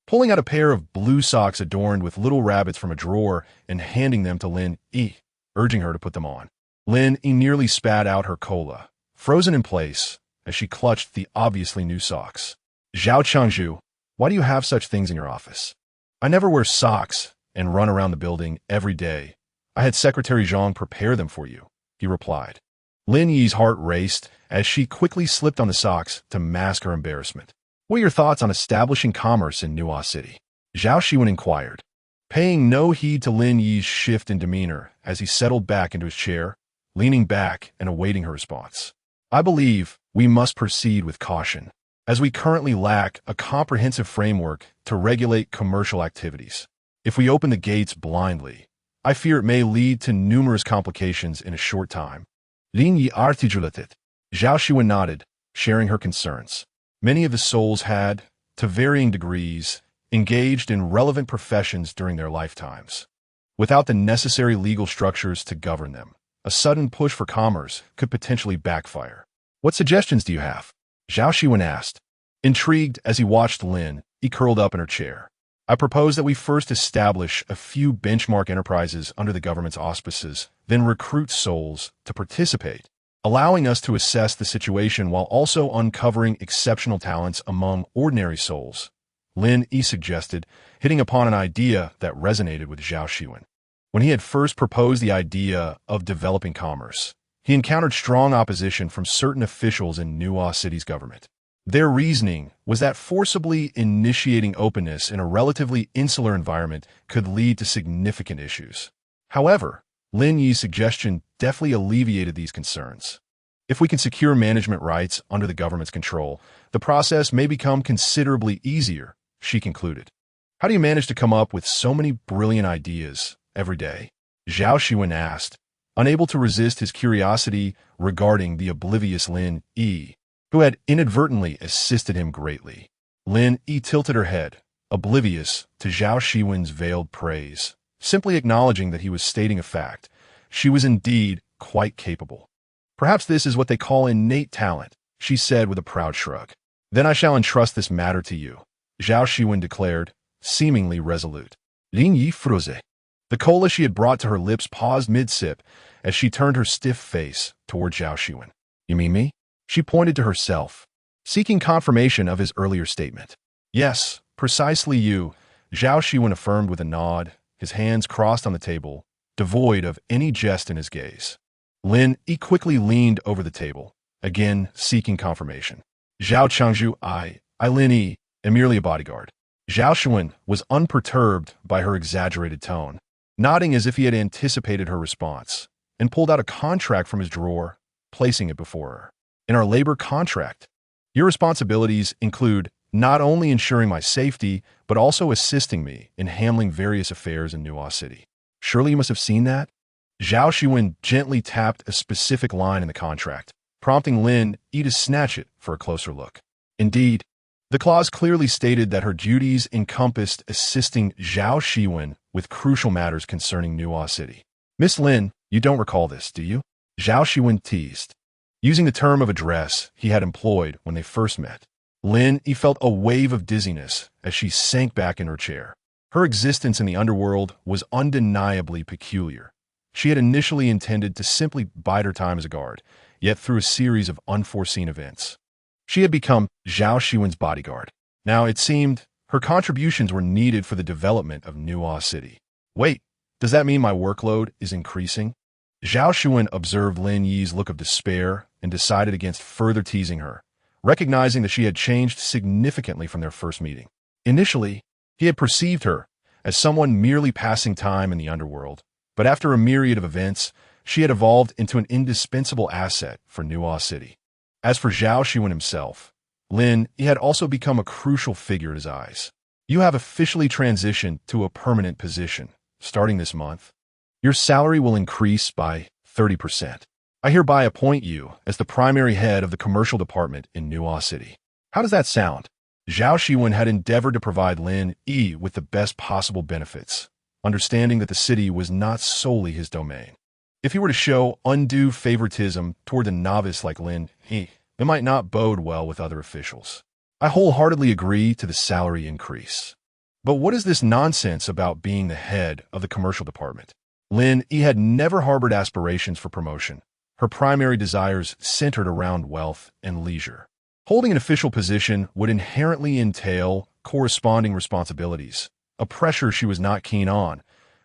pulling out a pair of blue socks adorned with little rabbits from a drawer and handing them to Lin Yi, urging her to put them on. Lin Yi nearly spat out her cola, frozen in place, as she clutched the obviously new socks. "Zhao Changzhu, why do you have such things in your office?" "I never wear socks and run around the building every day. I had Secretary Zhang prepare them for you," he replied. Lin Yi's heart raced as she quickly slipped on the socks to mask her embarrassment. "What are your thoughts on establishing commerce in Nuo City?" Zhao Xiwen inquired, paying no heed to Lin Yi's shift in demeanor as he settled back into his chair, leaning back and awaiting her response. "I believe we must proceed with caution, as we currently lack a comprehensive framework to regulate commercial activities. If we open the gates blindly, I fear it may lead to numerous complications in a short time." Lin Yi articulated. Zhao Xiwen nodded, sharing her concerns. Many of the souls had, to varying degrees, engaged in relevant professions during their lifetimes. Without the necessary legal structures to govern them, a sudden push for commerce could potentially backfire. "What suggestions do you have?" Zhao Xiwen asked. Intrigued as he watched Lin, he curled up in her chair. "I propose that we first establish a few benchmark enterprises under the government's auspices, then recruit souls to participate, allowing us to assess the situation while also uncovering exceptional talents among ordinary souls," Lin Yi suggested, hitting upon an idea that resonated with Zhao Xiwen. When he had first proposed the idea of developing commerce, he encountered strong opposition from certain officials in Nuo City's government. Their reasoning was that forcibly initiating openness in a relatively insular environment could lead to significant issues. However, Lin Yi's suggestion deftly alleviated these concerns. "If we can secure management rights under the government's control, the process may become considerably easier," she concluded. "How do you manage to come up with so many brilliant ideas every day?" Zhao Xiwen asked, unable to resist his curiosity regarding the oblivious Lin Yi, who had inadvertently assisted him greatly. Lin Yi tilted her head, oblivious to Zhao Xiwen's veiled praise, simply acknowledging that he was stating a fact. She was indeed quite capable. "Perhaps this is what they call innate talent," she said with a proud shrug. "Then I shall entrust this matter to you," Zhao Xiwen declared, seemingly resolute. Lin Yi froze. The cola she had brought to her lips paused mid-sip as she turned her stiff face toward Zhao Xiwen. "You mean me?" She pointed to herself, seeking confirmation of his earlier statement. "Yes, precisely you," Zhao Xiwen affirmed with a nod, his hands crossed on the table, devoid of any jest in his gaze. Lin Yi quickly leaned over the table, again seeking confirmation. Zhao Changzhu, I Lin Yi, am merely a bodyguard. Zhao Xiwen was unperturbed by her exaggerated tone, nodding as if he had anticipated her response, and pulled out a contract from his drawer, placing it before her. In our labor contract, your responsibilities include not only ensuring my safety, but also assisting me in handling various affairs in Nuo City. Surely you must have seen that? Zhao Xiwen gently tapped a specific line in the contract, prompting Lin Yi to snatch it for a closer look. Indeed, the clause clearly stated that her duties encompassed assisting Zhao Xiwen with crucial matters concerning Nuo City. Miss Lin, you don't recall this, do you? Zhao Xiwen teased, using the term of address he had employed when they first met. Lin Yi felt a wave of dizziness as she sank back in her chair. Her existence in the underworld was undeniably peculiar. She had initially intended to simply bide her time as a guard, yet through a series of unforeseen events, she had become Zhao Xiwen's bodyguard. Now it seemed her contributions were needed for the development of Nuo City. Wait, does that mean my workload is increasing? Zhao Xiwen observed Lin Yi's look of despair and decided against further teasing her, recognizing that she had changed significantly from their first meeting. Initially, he had perceived her as someone merely passing time in the underworld, but after a myriad of events, she had evolved into an indispensable asset for Nuo City. As for Zhao Xiwen himself, Lin Yi had also become a crucial figure in his eyes. You have officially transitioned to a permanent position, starting this month. Your salary will increase by 30%. I hereby appoint you as the primary head of the commercial department in Nuo City. How does that sound? Zhao Xiwen had endeavored to provide Lin Yi with the best possible benefits, understanding that the city was not solely his domain. If he were to show undue favoritism toward a novice like Lin Yi, it might not bode well with other officials. I wholeheartedly agree to the salary increase. But what is this nonsense about being the head of the commercial department? Lin Yi had never harbored aspirations for promotion. Her primary desires centered around wealth and leisure. Holding an official position would inherently entail corresponding responsibilities, a pressure she was not keen on,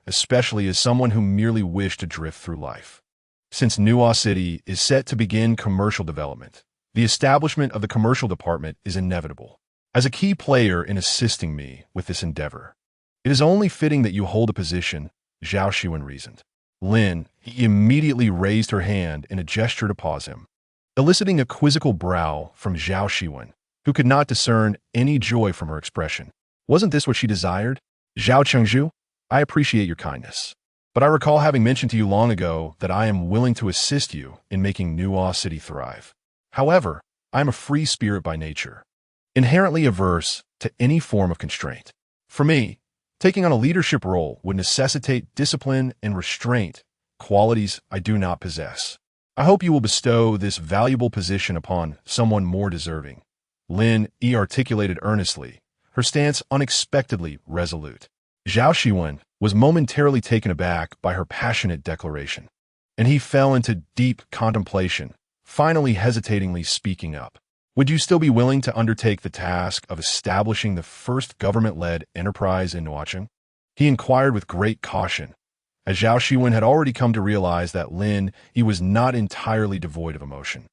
especially as someone who merely wished to drift through life. Since Nuo City is set to begin commercial development, the establishment of the commercial department is inevitable. As a key player in assisting me with this endeavor, it is only fitting that you hold a position, Zhao Xiwen reasoned. Lin Yi immediately raised her hand in a gesture to pause him, eliciting a quizzical brow from Zhao Xiwen, who could not discern any joy from her expression. Wasn't this what she desired? Zhao Changzhu, I appreciate your kindness, but I recall having mentioned to you long ago that I am willing to assist you in making Nuo City thrive. However, I am a free spirit by nature, inherently averse to any form of constraint. For me, taking on a leadership role would necessitate discipline and restraint, qualities I do not possess. I hope you will bestow this valuable position upon someone more deserving. Lin Yi articulated earnestly, her stance unexpectedly resolute. Zhao Xiwen was momentarily taken aback by her passionate declaration, and he fell into deep contemplation, finally hesitatingly speaking up. Would you still be willing to undertake the task of establishing the first government-led enterprise in Nuo Cheng? He inquired with great caution, as Zhao Xiwen had already come to realize that Lin Yi was not entirely devoid of emotion.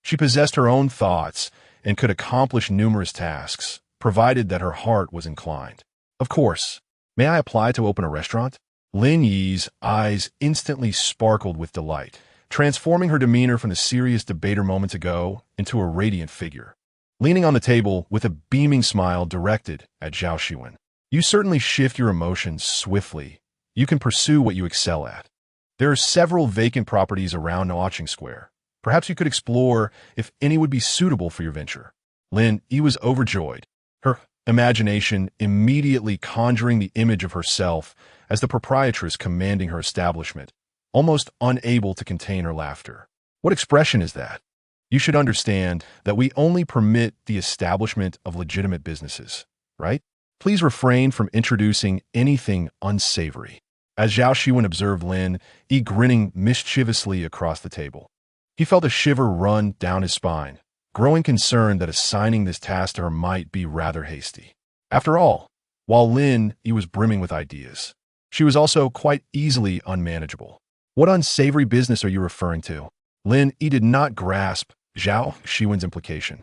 She possessed her own thoughts and could accomplish numerous tasks, provided that her heart was inclined. Of course. May I apply to open a restaurant? Lin Yi's eyes instantly sparkled with delight, transforming her demeanor from the serious debater moments ago into a radiant figure. Leaning on the table with a beaming smile directed at Zhao Xiwen. You certainly shift your emotions swiftly. You can pursue what you excel at. There are several vacant properties around Nuo Cheng Square. Perhaps you could explore if any would be suitable for your venture. Lin Yi was overjoyed, her imagination immediately conjuring the image of herself as the proprietress commanding her establishment, almost unable to contain her laughter. What expression is that? You should understand that we only permit the establishment of legitimate businesses, right? Please refrain from introducing anything unsavory. As Zhao Xiwen observed Lin Yi grinning mischievously across the table, he felt a shiver run down his spine, growing concerned that assigning this task to her might be rather hasty. After all, while Lin Yi was brimming with ideas, She was also quite easily unmanageable. What unsavory business are you referring to? Lin Yi did not grasp Zhao Xiwen's implication.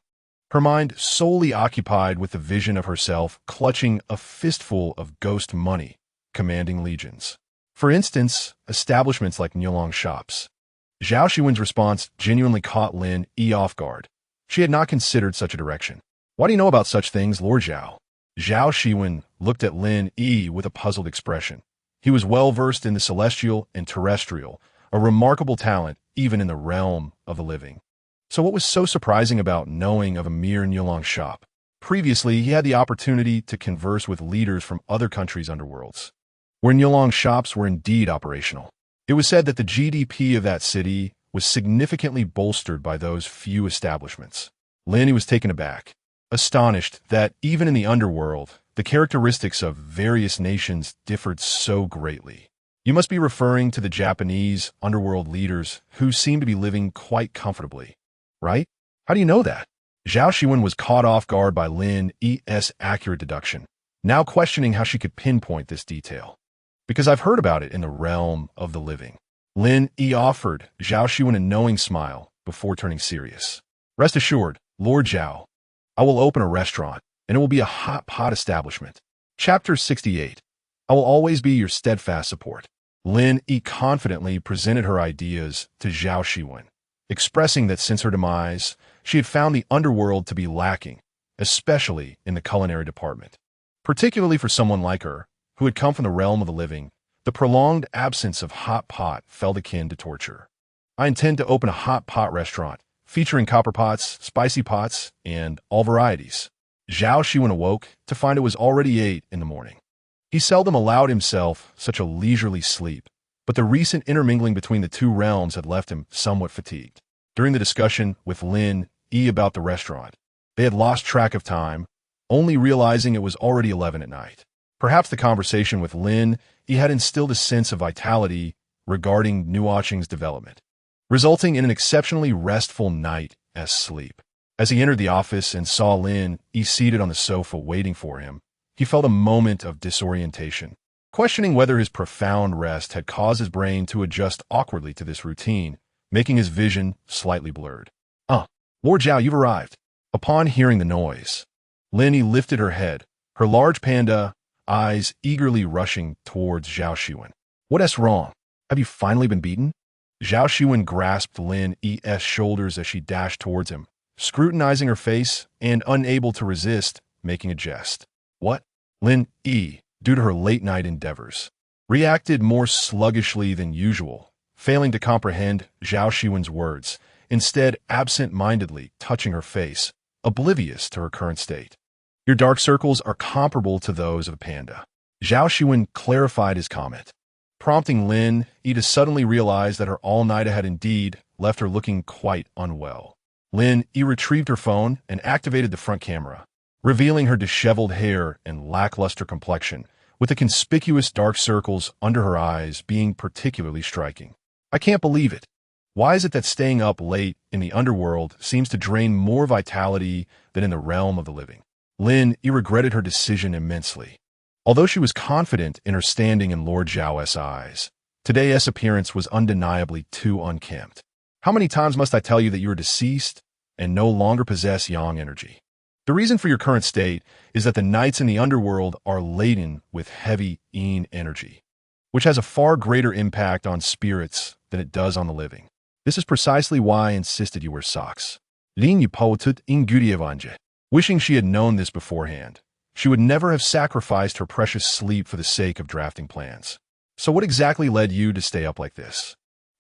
Her mind solely occupied with the vision of herself clutching a fistful of ghost money, commanding legions. For instance, establishments like Nuo shops. Zhao Xiwen's response genuinely caught Lin Yi off guard. She had not considered such a direction. Why do you know about such things, Lord Zhao? Zhao Xiwen looked at Lin Yi with a puzzled expression. He was well-versed in the celestial and terrestrial, a remarkable talent even in the realm of the living. So what was so surprising about knowing of a mere Nuo shop? Previously, he had the opportunity to converse with leaders from other countries' underworlds, where Nuo shops were indeed operational. It was said that the GDP of that city was significantly bolstered by those few establishments. Lin Yi was taken aback, astonished that even in the underworld, the characteristics of various nations differed so greatly. You must be referring to the Japanese underworld leaders who seem to be living quite comfortably, right? How do you know that? Zhao Xiwen was caught off guard by Lin Yi's accurate deduction, now questioning how she could pinpoint this detail. Because I've heard about it in the realm of the living. Lin Yi offered Zhao Xiwen a knowing smile before turning serious. Rest assured, Lord Zhao, I will open a restaurant, and it will be a hot pot establishment. Chapter 68. I will always be your steadfast support. Lin Yi confidently presented her ideas to Zhao Xiwen, expressing that since her demise, she had found the underworld to be lacking, especially in the culinary department. Particularly for someone like her, who had come from the realm of the living, the prolonged absence of hot pot felt akin to torture. I intend to open a hot pot restaurant, featuring copper pots, spicy pots, and all varieties. Zhao Xiwen awoke to find it was already 8 in the morning. He seldom allowed himself such a leisurely sleep, but the recent intermingling between the two realms had left him somewhat fatigued. During the discussion with Lin Yi about the restaurant, they had lost track of time, only realizing it was already 11 at night. Perhaps the conversation with Lin Yi had instilled a sense of vitality regarding Nuo Cheng's development, resulting in an exceptionally restful night as sleep. As he entered the office and saw Lin Yi seated on the sofa waiting for him, he felt a moment of disorientation, questioning whether his profound rest had caused his brain to adjust awkwardly to this routine, making his vision slightly blurred. Lord Zhao, you've arrived." Upon hearing the noise, Lin Yi lifted her head, her large panda eyes eagerly rushing towards Zhao Xiwen. "What's wrong? Have you finally been beaten?" Zhao Xiwen grasped Lin Yi's shoulders as she dashed towards him, scrutinizing her face and unable to resist making a jest. "What?" Lin Yi, due to her late-night endeavors, reacted more sluggishly than usual, failing to comprehend Zhao Xiwen's words, instead absent-mindedly touching her face, oblivious to her current state. "Your dark circles are comparable to those of a panda." Zhao Xiwen clarified his comment, prompting Lin Yi to suddenly realize that her all-nighter had indeed left her looking quite unwell. Lin Yi retrieved her phone and activated the front camera, revealing her disheveled hair and lackluster complexion, with the conspicuous dark circles under her eyes being particularly striking. "I can't believe it. Why is it that staying up late in the underworld seems to drain more vitality than in the realm of the living?" Lin Yi regretted her decision immensely. Although she was confident in her standing in Lord Zhao's eyes, today's appearance was undeniably too unkempt. "How many times must I tell you that you are deceased and no longer possess yang energy? The reason for your current state is that the nights in the underworld are laden with heavy yin energy, which has a far greater impact on spirits than it does on the living. This is precisely why I insisted you wear socks." Lin Yi pouted in Gudievanje. Wishing she had known this beforehand, she would never have sacrificed her precious sleep for the sake of drafting plans. "So what exactly led you to stay up like this?"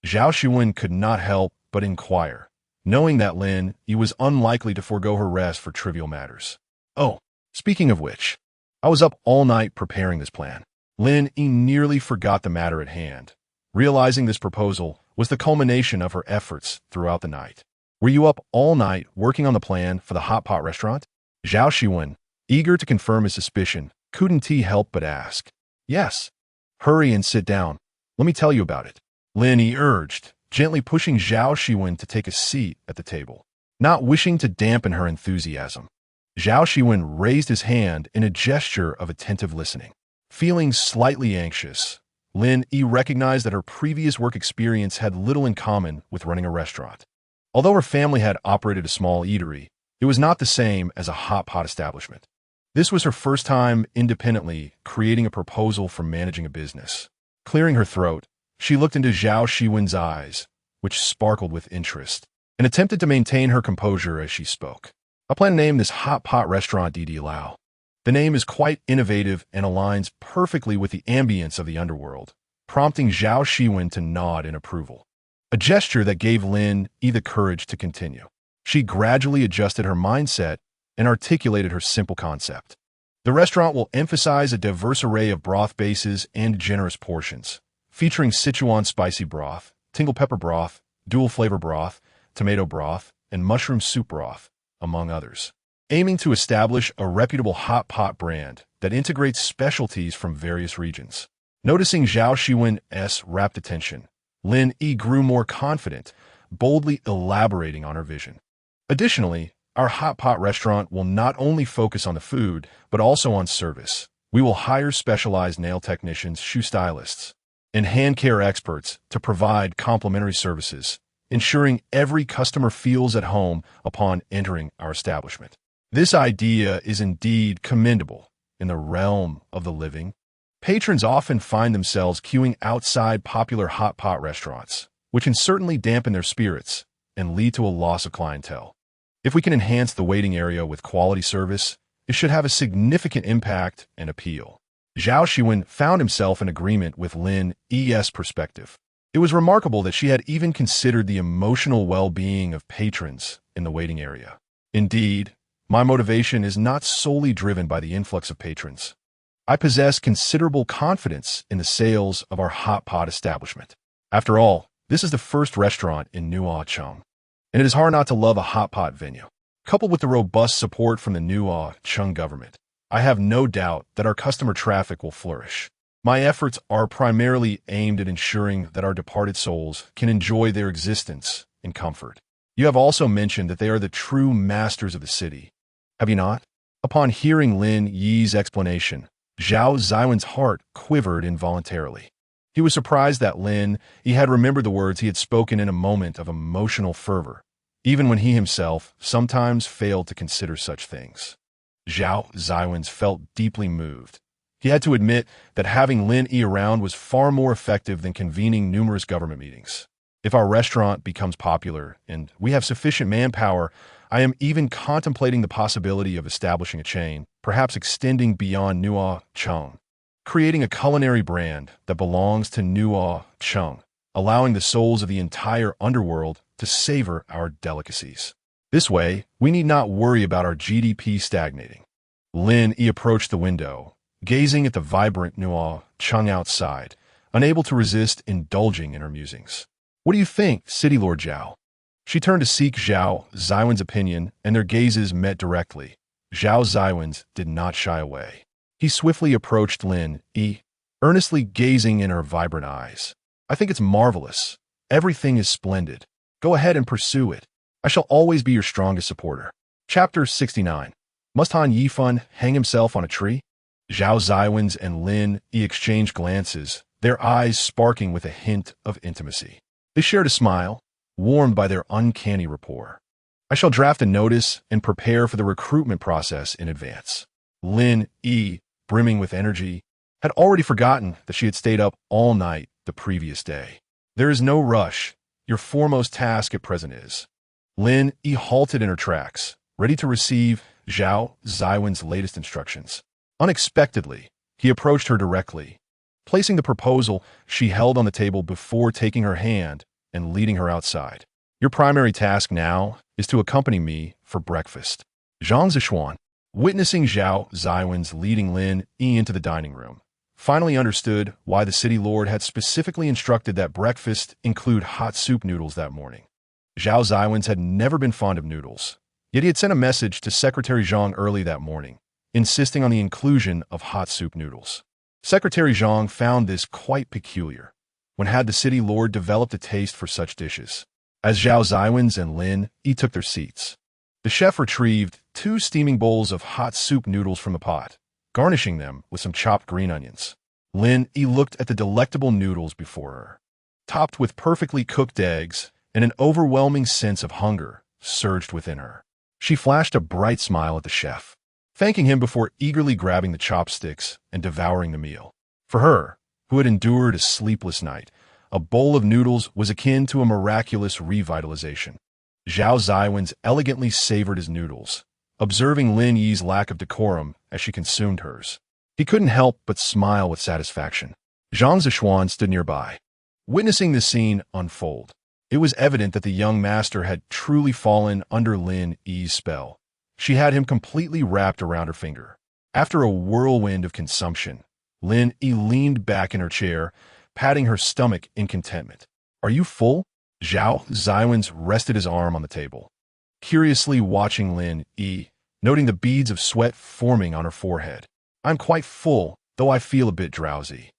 Zhao Xiwen could not help but inquire, knowing that Lin Yi was unlikely to forego her rest for trivial matters. "Oh, speaking of which, I was up all night preparing this plan." Lin Yi nearly forgot the matter at hand, realizing this proposal was the culmination of her efforts throughout the night. "Were you up all night working on the plan for the hot pot restaurant?" Zhao Xiwen, eager to confirm his suspicion, couldn't he help but ask. "Yes." "Hurry and sit down. Let me tell you about it," Lin Yi urged, gently pushing Zhao Xiwen to take a seat at the table. Not wishing to dampen her enthusiasm, Zhao Xiwen raised his hand in a gesture of attentive listening. Feeling slightly anxious, Lin Yi recognized that her previous work experience had little in common with running a restaurant. Although her family had operated a small eatery, it was not the same as a hot pot establishment. This was her first time independently creating a proposal for managing a business. Clearing her throat, she looked into Zhao Xiwen's eyes, which sparkled with interest, and attempted to maintain her composure as she spoke. I plan to name this hot pot restaurant Didi Lao. The name is quite innovative and aligns perfectly with the ambience of the underworld, prompting Zhao Xiwen to nod in approval. A gesture that gave Lin Yi the courage to continue. She gradually adjusted her mindset and articulated her simple concept. The restaurant will emphasize a diverse array of broth bases and generous portions, featuring Sichuan spicy broth, tingle pepper broth, dual flavor broth, tomato broth, and mushroom soup broth, among others, aiming to establish a reputable hot pot brand that integrates specialties from various regions. Noticing Zhao Xiwen's rapt attention, Lin Yi grew more confident, boldly elaborating on her vision. Additionally, our hot pot restaurant will not only focus on the food, but also on service. We will hire specialized nail technicians, shoe stylists, and hand care experts to provide complimentary services, ensuring every customer feels at home upon entering our establishment. This idea is indeed commendable. In the realm of the living, patrons often find themselves queuing outside popular hot pot restaurants, which can certainly dampen their spirits and lead to a loss of clientele. If we can enhance the waiting area with quality service, it should have a significant impact and appeal. Zhao Xiwen found himself in agreement with Lin Yi's perspective. It was remarkable that she had even considered the emotional well-being of patrons in the waiting area. Indeed, my motivation is not solely driven by the influx of patrons. I possess considerable confidence in the sales of our hot pot establishment. After all, this is the first restaurant in Nuo Cheng, and it is hard not to love a hot pot venue. Coupled with the robust support from the Nuo Cheng government, I have no doubt that our customer traffic will flourish. My efforts are primarily aimed at ensuring that our departed souls can enjoy their existence in comfort. You have also mentioned that they are the true masters of the city, have you not? Upon hearing Lin Yi's explanation, Zhao Xiwen's heart quivered involuntarily. He was surprised that Lin Yi had remembered the words he had spoken in a moment of emotional fervor, even when he himself sometimes failed to consider such things. Zhao Xiwen felt deeply moved. He had to admit that having Lin Yi around was far more effective than convening numerous government meetings. If our restaurant becomes popular and we have sufficient manpower, I am even contemplating the possibility of establishing a chain, perhaps extending beyond Nuo Cheng, creating a culinary brand that belongs to Nuo Cheng, allowing the souls of the entire underworld to savor our delicacies. This way, we need not worry about our GDP stagnating. Lin Yi approached the window, gazing at the vibrant Nuo Cheng outside, unable to resist indulging in her musings. What do you think, City Lord Zhao? She turned to seek Zhao Xiwen's opinion, and their gazes met directly. Zhao Xiwen's did not shy away. He swiftly approached Lin Yi, earnestly gazing in her vibrant eyes. I think it's marvelous. Everything is splendid. Go ahead and pursue it. I shall always be your strongest supporter. Chapter 69. Must Han Yifan hang himself on a tree? Zhao Xiwen's and Lin Yi exchanged glances, their eyes sparking with a hint of intimacy. They shared a smile, warmed by their uncanny rapport. I shall draft a notice and prepare for the recruitment process in advance. Lin Yi, brimming with energy, had already forgotten that she had stayed up all night the previous day. There is no rush. Your foremost task at present is. Lin Yi halted in her tracks, ready to receive Zhao Xiwen's latest instructions. Unexpectedly, he approached her directly, placing the proposal she held on the table before taking her hand and leading her outside. Your primary task now is to accompany me for breakfast. Zhang Zishuan, witnessing Zhao Xiwen's leading Lin Yi into the dining room, finally understood why the city lord had specifically instructed that breakfast include hot soup noodles that morning. Zhao Xiwen's had never been fond of noodles, yet he had sent a message to Secretary Zhang early that morning, insisting on the inclusion of hot soup noodles. Secretary Zhang found this quite peculiar. When had the city lord developed a taste for such dishes? As Zhao Xiwen's and Lin Yi took their seats, the chef retrieved 2 steaming bowls of hot soup noodles from the pot, garnishing them with some chopped green onions. Lin Yi looked at the delectable noodles before her, topped with perfectly cooked eggs, and an overwhelming sense of hunger surged within her. She flashed a bright smile at the chef, thanking him before eagerly grabbing the chopsticks and devouring the meal. For her, who had endured a sleepless night, a bowl of noodles was akin to a miraculous revitalization. Zhao Xiwen's elegantly savored his noodles, observing Lin Yi's lack of decorum as she consumed hers. He couldn't help but smile with satisfaction. Zhang Zishuan stood nearby, witnessing the scene unfold. It was evident that the young master had truly fallen under Lin Yi's spell. She had him completely wrapped around her finger. After a whirlwind of consumption, Lin Yi leaned back in her chair, patting her stomach in contentment. "Are you full?" Zhao Xiwen's rested his arm on the table, curiously watching Lin Yi, noting the beads of sweat forming on her forehead. "I'm quite full, though I feel a bit drowsy."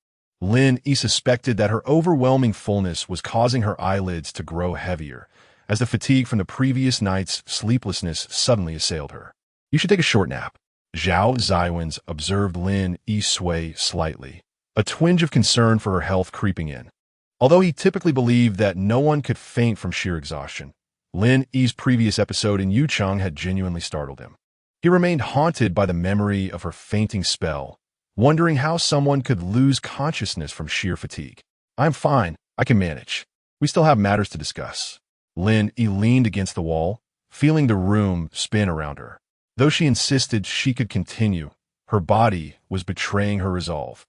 Lin Yi suspected that her overwhelming fullness was causing her eyelids to grow heavier, as the fatigue from the previous night's sleeplessness suddenly assailed her. "You should take a short nap." Zhao Xiwen's observed Lin Yi sway slightly, a twinge of concern for her health creeping in. Although he typically believed that no one could faint from sheer exhaustion, Lin Yi's previous episode in Yucheng had genuinely startled him. He remained haunted by the memory of her fainting spell, wondering how someone could lose consciousness from sheer fatigue. "I'm fine. I can manage. We still have matters to discuss." Lin Yi leaned against the wall, feeling the room spin around her. Though she insisted she could continue, her body was betraying her resolve.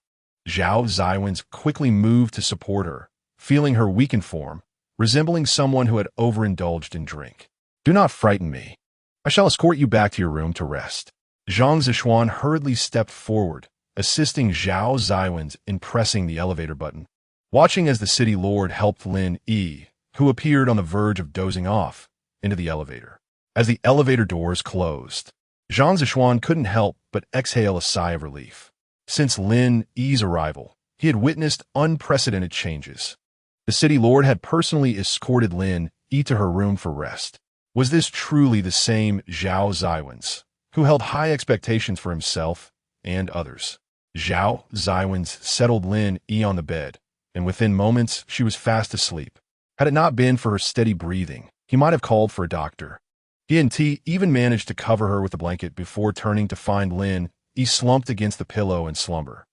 Zhao Xiwen's quickly moved to support her, feeling her weakened form, resembling someone who had overindulged in drink. "Do not frighten me. I shall escort you back to your room to rest." Zhang Zishuan hurriedly stepped forward, assisting Zhao Xiwen's in pressing the elevator button. Watching as the city lord helped Lin Yi, who appeared on the verge of dozing off, into the elevator. As the elevator doors closed, Zhang Zishuan couldn't help but exhale a sigh of relief. Since Lin Yi's arrival, he had witnessed unprecedented changes. The city lord had personally escorted Lin Yi to her room for rest. Was this truly the same Zhao Xiwen's, who held high expectations for himself and others? Zhao Xiwen's settled Lin Yi on the bed, and within moments she was fast asleep. Had it not been for her steady breathing, he might have called for a doctor. He and T even managed to cover her with a blanket before turning to find Lin Yi slumped against the pillow in slumber.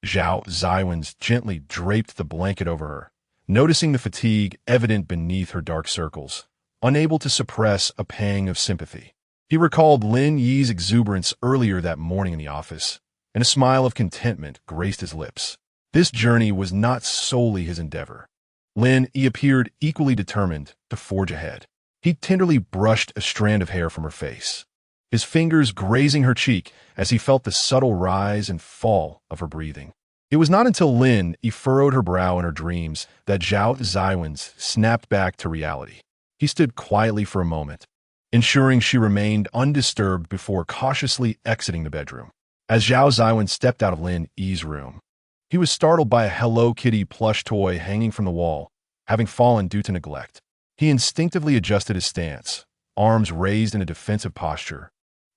Zhao Xiwen's gently draped the blanket over her, noticing the fatigue evident beneath her dark circles, unable to suppress a pang of sympathy. He recalled Lin Yi's exuberance earlier that morning in the office, and a smile of contentment graced his lips. This journey was not solely his endeavor. Lin Yi appeared equally determined to forge ahead. He tenderly brushed a strand of hair from her face, his fingers grazing her cheek as he felt the subtle rise and fall of her breathing. It was not until Lin Yi furrowed her brow in her dreams that Zhao Xiwen's snapped back to reality. He stood quietly for a moment, ensuring she remained undisturbed before cautiously exiting the bedroom. As Zhao Xiwen stepped out of Lin Yi's room, he was startled by a Hello Kitty plush toy hanging from the wall, having fallen due to neglect. He instinctively adjusted his stance, arms raised in a defensive posture,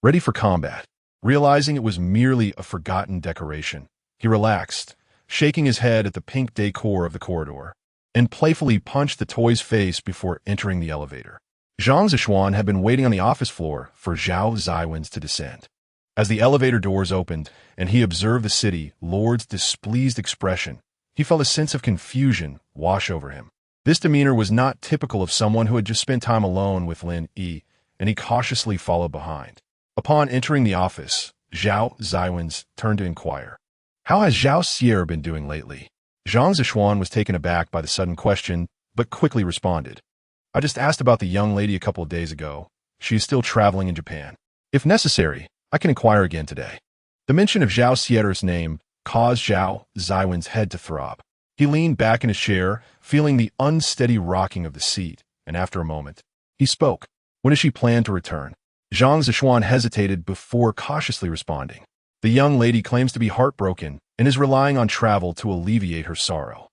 ready for combat. Realizing it was merely a forgotten decoration, he relaxed, shaking his head at the pink decor of the corridor, and playfully punched the toy's face before entering the elevator. Zhang Zishuan had been waiting on the office floor for Zhao Xiwen's to descend. As the elevator doors opened and he observed the city lord's displeased expression, he felt a sense of confusion wash over him. This demeanor was not typical of someone who had just spent time alone with Lin Yi, and he cautiously followed behind. Upon entering the office, Zhao Xiwen's turned to inquire, "How has Zhao Xier been doing lately?" Zhang Zishuan was taken aback by the sudden question, but quickly responded, "I just asked about the young lady a couple of days ago. She is still traveling in Japan. If necessary, I can inquire again today." The mention of Zhao Xier's name caused Zhao Xiwen's head to throb. He leaned back in his chair, feeling the unsteady rocking of the seat, and after a moment, he spoke. "When does she plan to return?" Zhang Zishuan hesitated before cautiously responding. "The young lady claims to be heartbroken and is relying on travel to alleviate her sorrow."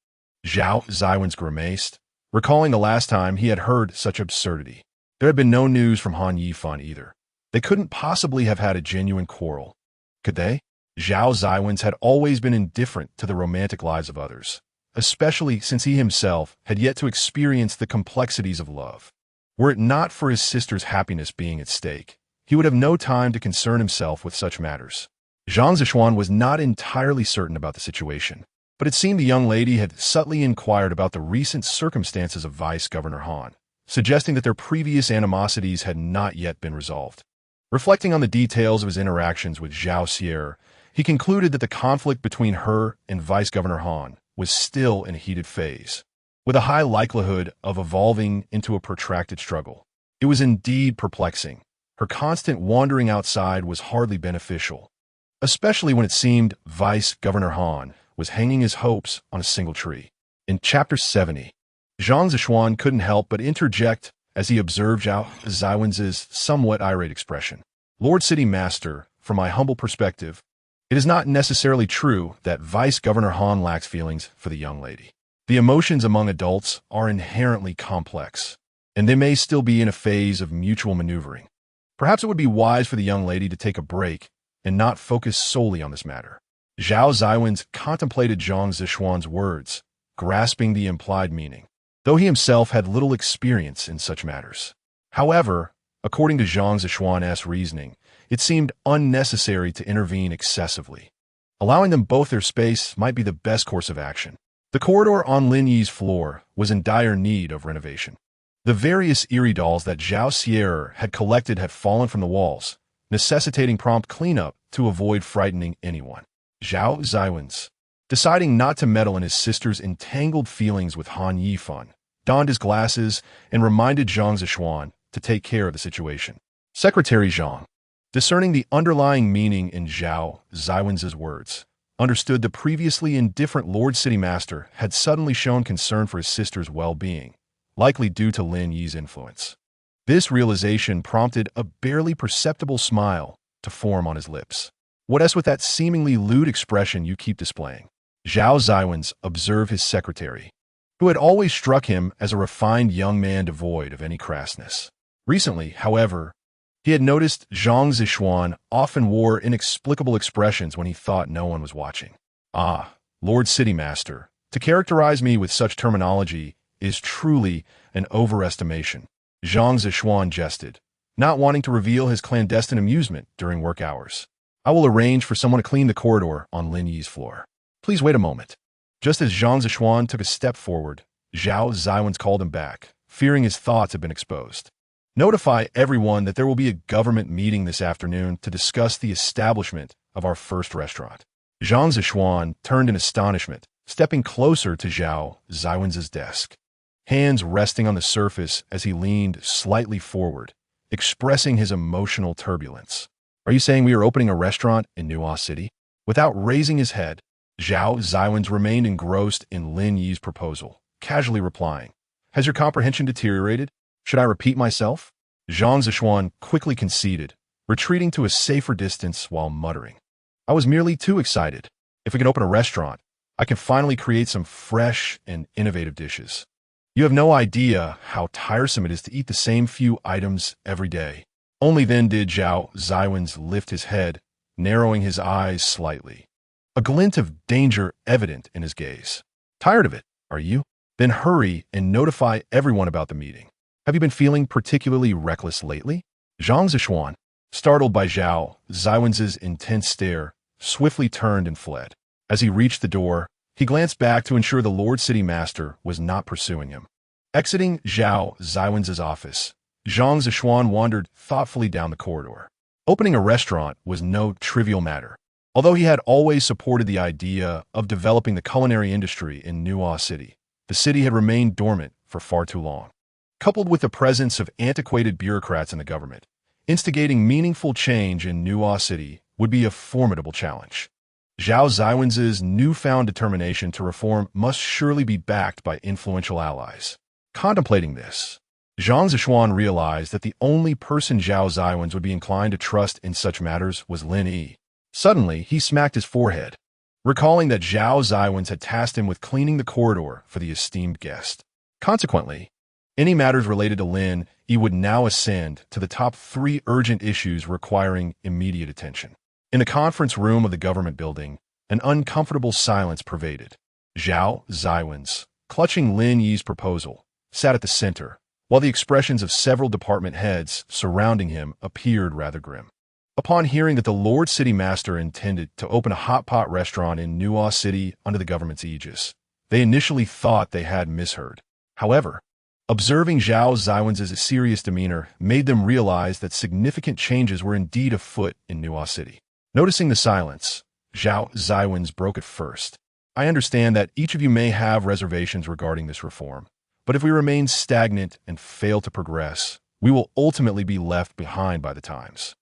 Zhao Xiwen's grimaced, recalling the last time he had heard such absurdity. There had been no news from Han Yifan either. They couldn't possibly have had a genuine quarrel. Could they? Zhao Xiwen's had always been indifferent to the romantic lives of others, especially since he himself had yet to experience the complexities of love. Were it not for his sister's happiness being at stake, he would have no time to concern himself with such matters. Zhang Zishuan was not entirely certain about the situation, but it seemed the young lady had subtly inquired about the recent circumstances of Vice Governor Han, suggesting that their previous animosities had not yet been resolved. Reflecting on the details of his interactions with Zhao Xiwen, he concluded that the conflict between her and Vice Governor Han was still in a heated phase, with a high likelihood of evolving into a protracted struggle. It was indeed perplexing. Her constant wandering outside was hardly beneficial, especially when it seemed Vice Governor Han was hanging his hopes on a single tree. In Chapter 70, Zhang Zishuan couldn't help but interject as he observed Zhao Xiwen's somewhat irate expression. Lord City Master, from my humble perspective, it is not necessarily true that Vice Governor Han lacks feelings for the young lady. The emotions among adults are inherently complex, and they may still be in a phase of mutual maneuvering. Perhaps it would be wise for the young lady to take a break and not focus solely on this matter. Zhao Xiwen contemplated Zhang Zishuan's words, grasping the implied meaning, though he himself had little experience in such matters. However, according to Zhang Zishuan's reasoning, it seemed unnecessary to intervene excessively. Allowing them both their space might be the best course of action. The corridor on Lin Yi's floor was in dire need of renovation. The various eerie dolls that Zhao Xiwen had collected had fallen from the walls, necessitating prompt cleanup to avoid frightening anyone. Zhao Xiwen, deciding not to meddle in his sister's entangled feelings with Han Yifan, donned his glasses and reminded Zhang Zishuan to take care of the situation. Secretary Zhang, discerning the underlying meaning in Zhao Xiwen's words, understood the previously indifferent Lord City Master had suddenly shown concern for his sister's well-being, likely due to Lin Yi's influence. This realization prompted a barely perceptible smile to form on his lips. What else with that seemingly lewd expression you keep displaying? Zhao Xiwen observed his secretary, who had always struck him as a refined young man devoid of any crassness. Recently, however, he had noticed Zhang Zishuan often wore inexplicable expressions when he thought no one was watching. Ah, Lord City Master, to characterize me with such terminology is truly an overestimation. Zhang Zishuan jested, not wanting to reveal his clandestine amusement during work hours. I will arrange for someone to clean the corridor on Lin Yi's floor. Please wait a moment. Just as Zhang Zishuan took a step forward, Zhao Xiwen called him back, fearing his thoughts had been exposed. Notify everyone that there will be a government meeting this afternoon to discuss the establishment of our first restaurant. Zhang Zishuan turned in astonishment, stepping closer to Zhao Xiwen's desk, hands resting on the surface as he leaned slightly forward, expressing his emotional turbulence. Are you saying we are opening a restaurant in Nuo City? Without raising his head, Zhao Xiwen remained engrossed in Lin Yi's proposal, casually replying, Has your comprehension deteriorated? Should I repeat myself? Zhang Zishuan quickly conceded, retreating to a safer distance while muttering. I was merely too excited. If we can open a restaurant, I can finally create some fresh and innovative dishes. You have no idea how tiresome it is to eat the same few items every day. Only then did Zhao Xiwen lift his head, narrowing his eyes slightly, a glint of danger evident in his gaze. Tired of it, are you? Then hurry and notify everyone about the meeting. Have you been feeling particularly reckless lately? Zhang Zishuan, startled by Zhao Xiwen's intense stare, swiftly turned and fled. As he reached the door, he glanced back to ensure the Lord City Master was not pursuing him. Exiting Zhao Xiwen's office, Zhang Zishuan wandered thoughtfully down the corridor. Opening a restaurant was no trivial matter. Although he had always supported the idea of developing the culinary industry in Nuo City, the city had remained dormant for far too long. Coupled with the presence of antiquated bureaucrats in the government, instigating meaningful change in Nuo City would be a formidable challenge. Zhao Xiwen's newfound determination to reform must surely be backed by influential allies. Contemplating this, Zhang Zishuan realized that the only person Zhao Xiwen would be inclined to trust in such matters was Lin Yi. Suddenly, he smacked his forehead, recalling that Zhao Xiwen had tasked him with cleaning the corridor for the esteemed guest. Consequently, any matters related to Lin Yi would now ascend to the top 3 urgent issues requiring immediate attention. In the conference room of the government building, an uncomfortable silence pervaded. Zhao Xiwen's, clutching Lin Yi's proposal, sat at the center, while the expressions of several department heads surrounding him appeared rather grim. Upon hearing that the Lord City Master intended to open a hot pot restaurant in Nuo City under the government's aegis, they initially thought they had misheard. However, observing Zhao Xiwen's serious demeanor made them realize that significant changes were indeed afoot in Nuo City. Noticing the silence, Zhao Xiwen's broke it first. I understand that each of you may have reservations regarding this reform, but if we remain stagnant and fail to progress, we will ultimately be left behind by the times.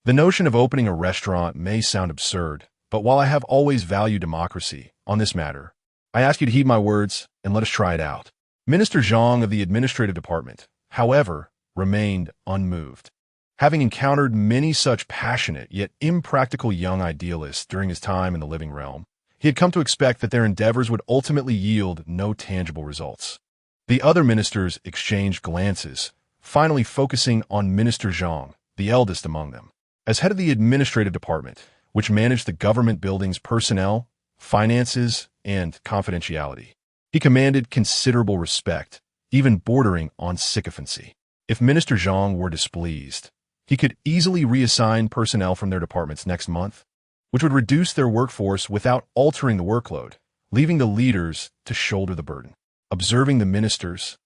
The notion of opening a restaurant may sound absurd, but while I have always valued democracy on this matter, I ask you to heed my words and let us try it out. Minister Zhang of the Administrative Department, however, remained unmoved. Having encountered many such passionate yet impractical young idealists during his time in the living realm, he had come to expect that their endeavors would ultimately yield no tangible results. The other ministers exchanged glances, finally focusing on Minister Zhang, the eldest among them. As head of the Administrative Department, which managed the government building's personnel, finances, and confidentiality, he commanded considerable respect, even bordering on sycophancy. If Minister Zhang were displeased, he could easily reassign personnel from their departments next month, which would reduce their workforce without altering the workload, leaving the leaders to shoulder the burden. Observing the ministers,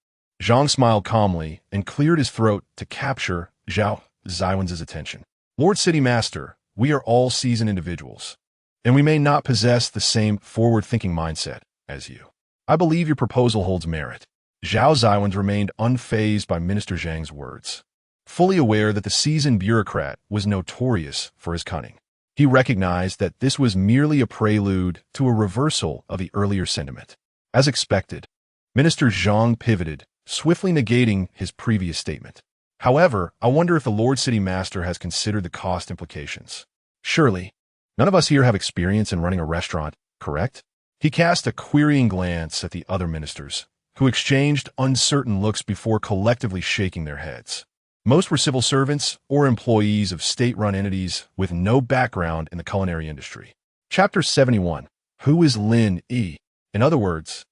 Zhang smiled calmly and cleared his throat to capture Zhao Xiwen's attention. Lord City Master, we are all seasoned individuals, and we may not possess the same forward-thinking mindset as you. I believe your proposal holds merit. Zhao Xiwen remained unfazed by Minister Zhang's words, fully aware that the seasoned bureaucrat was notorious for his cunning. He recognized that this was merely a prelude to a reversal of the earlier sentiment. As expected, Minister Zhang pivoted, swiftly negating his previous statement. However, I wonder if the Lord City Master has considered the cost implications. Surely, none of us here have experience in running a restaurant, correct? He cast a querying glance at the other ministers, who exchanged uncertain looks before collectively shaking their heads. Most were civil servants or employees of state-run entities with no background in the culinary industry. Chapter 71. Who is Lin Yi? In other words,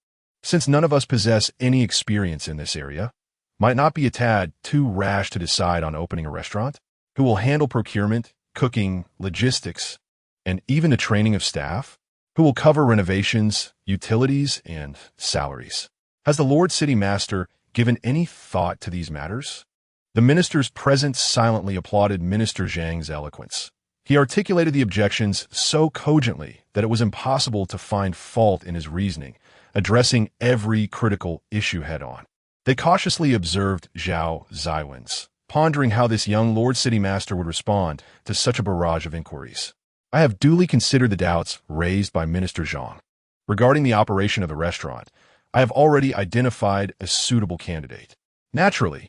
since none of us possess any experience in this area, might not be a tad too rash to decide on opening a restaurant? Who will handle procurement, cooking, logistics, and even the training of staff? Who will cover renovations, utilities, and salaries? Has the Lord City Master given any thought to these matters? The ministers present silently applauded Minister Zhang's eloquence. He articulated the objections so cogently that it was impossible to find fault in his reasoning, addressing every critical issue head-on. They cautiously observed Zhao Xiwen's, pondering how this young Lord City Master would respond to such a barrage of inquiries. I have duly considered the doubts raised by Minister Zhang. Regarding the operation of the restaurant, I have already identified a suitable candidate. Naturally,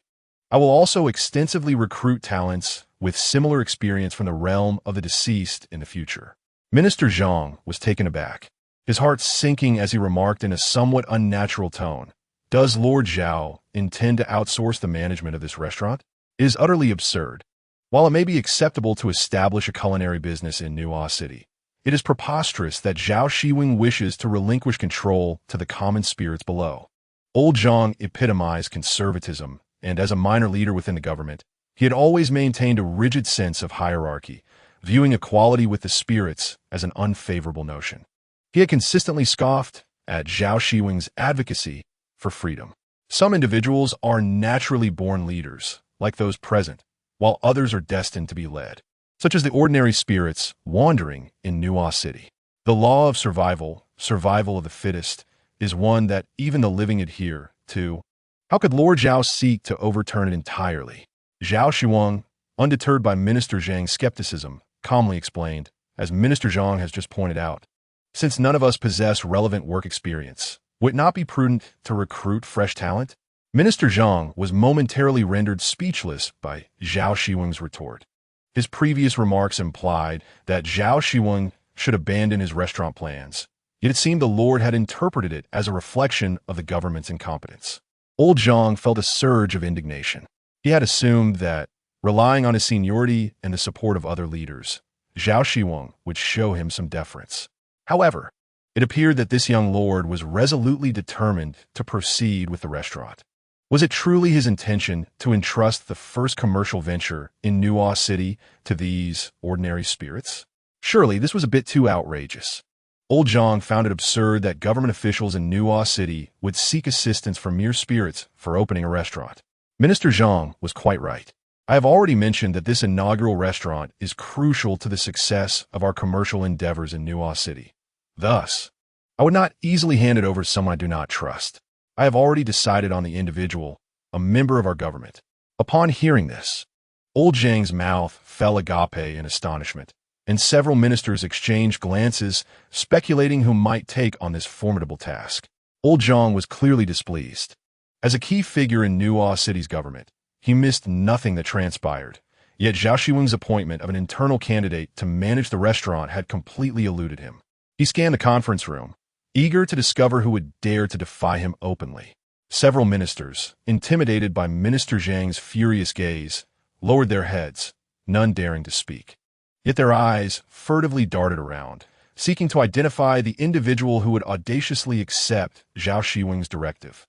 I will also extensively recruit talents with similar experience from the realm of the deceased in the future. Minister Zhang was taken aback, his heart sinking as he remarked in a somewhat unnatural tone, "Does Lord Zhao intend to outsource the management of this restaurant? It is utterly absurd. While it may be acceptable to establish a culinary business in Nuo City, it is preposterous that Zhao Xiwen wishes to relinquish control to the common spirits below." Old Zhang epitomized conservatism, and as a minor leader within the government, he had always maintained a rigid sense of hierarchy, viewing equality with the spirits as an unfavorable notion. He had consistently scoffed at Zhao Xiwen's advocacy for freedom. Some individuals are naturally born leaders, like those present, while others are destined to be led, such as the ordinary spirits wandering in Nuo City. The law of survival of the fittest, is one that even the living adhere to. How could Lord Zhao seek to overturn it entirely? Zhao Xiwen, undeterred by Minister Zhang's skepticism, calmly explained, as Minister Zhang has just pointed out, since none of us possess relevant work experience, would it not be prudent to recruit fresh talent? Minister Zhang was momentarily rendered speechless by Zhao Xiwen's retort. His previous remarks implied that Zhao Xiwen should abandon his restaurant plans, yet it seemed the Lord had interpreted it as a reflection of the government's incompetence. Old Zhang felt a surge of indignation. He had assumed that, relying on his seniority and the support of other leaders, Zhao Xiwen would show him some deference. However, it appeared that this young lord was resolutely determined to proceed with the restaurant. Was it truly his intention to entrust the first commercial venture in Nuo City to these ordinary spirits? Surely this was a bit too outrageous. Old Zhang found it absurd that government officials in Nuo City would seek assistance from mere spirits for opening a restaurant. Minister Zhang was quite right. I have already mentioned that this inaugural restaurant is crucial to the success of our commercial endeavors in Nuo City. Thus, I would not easily hand it over to someone I do not trust. I have already decided on the individual, a member of our government. Upon hearing this, Old Zhang's mouth fell agape in astonishment, and several ministers exchanged glances, speculating who might take on this formidable task. Old Zhang was clearly displeased. As a key figure in Nuo City's government, he missed nothing that transpired, yet Zhao Xiwen's appointment of an internal candidate to manage the restaurant had completely eluded him. He scanned the conference room, eager to discover who would dare to defy him openly. Several ministers, intimidated by Minister Zhang's furious gaze, lowered their heads, none daring to speak. Yet their eyes furtively darted around, seeking to identify the individual who would audaciously accept Zhao Xiwen's directive.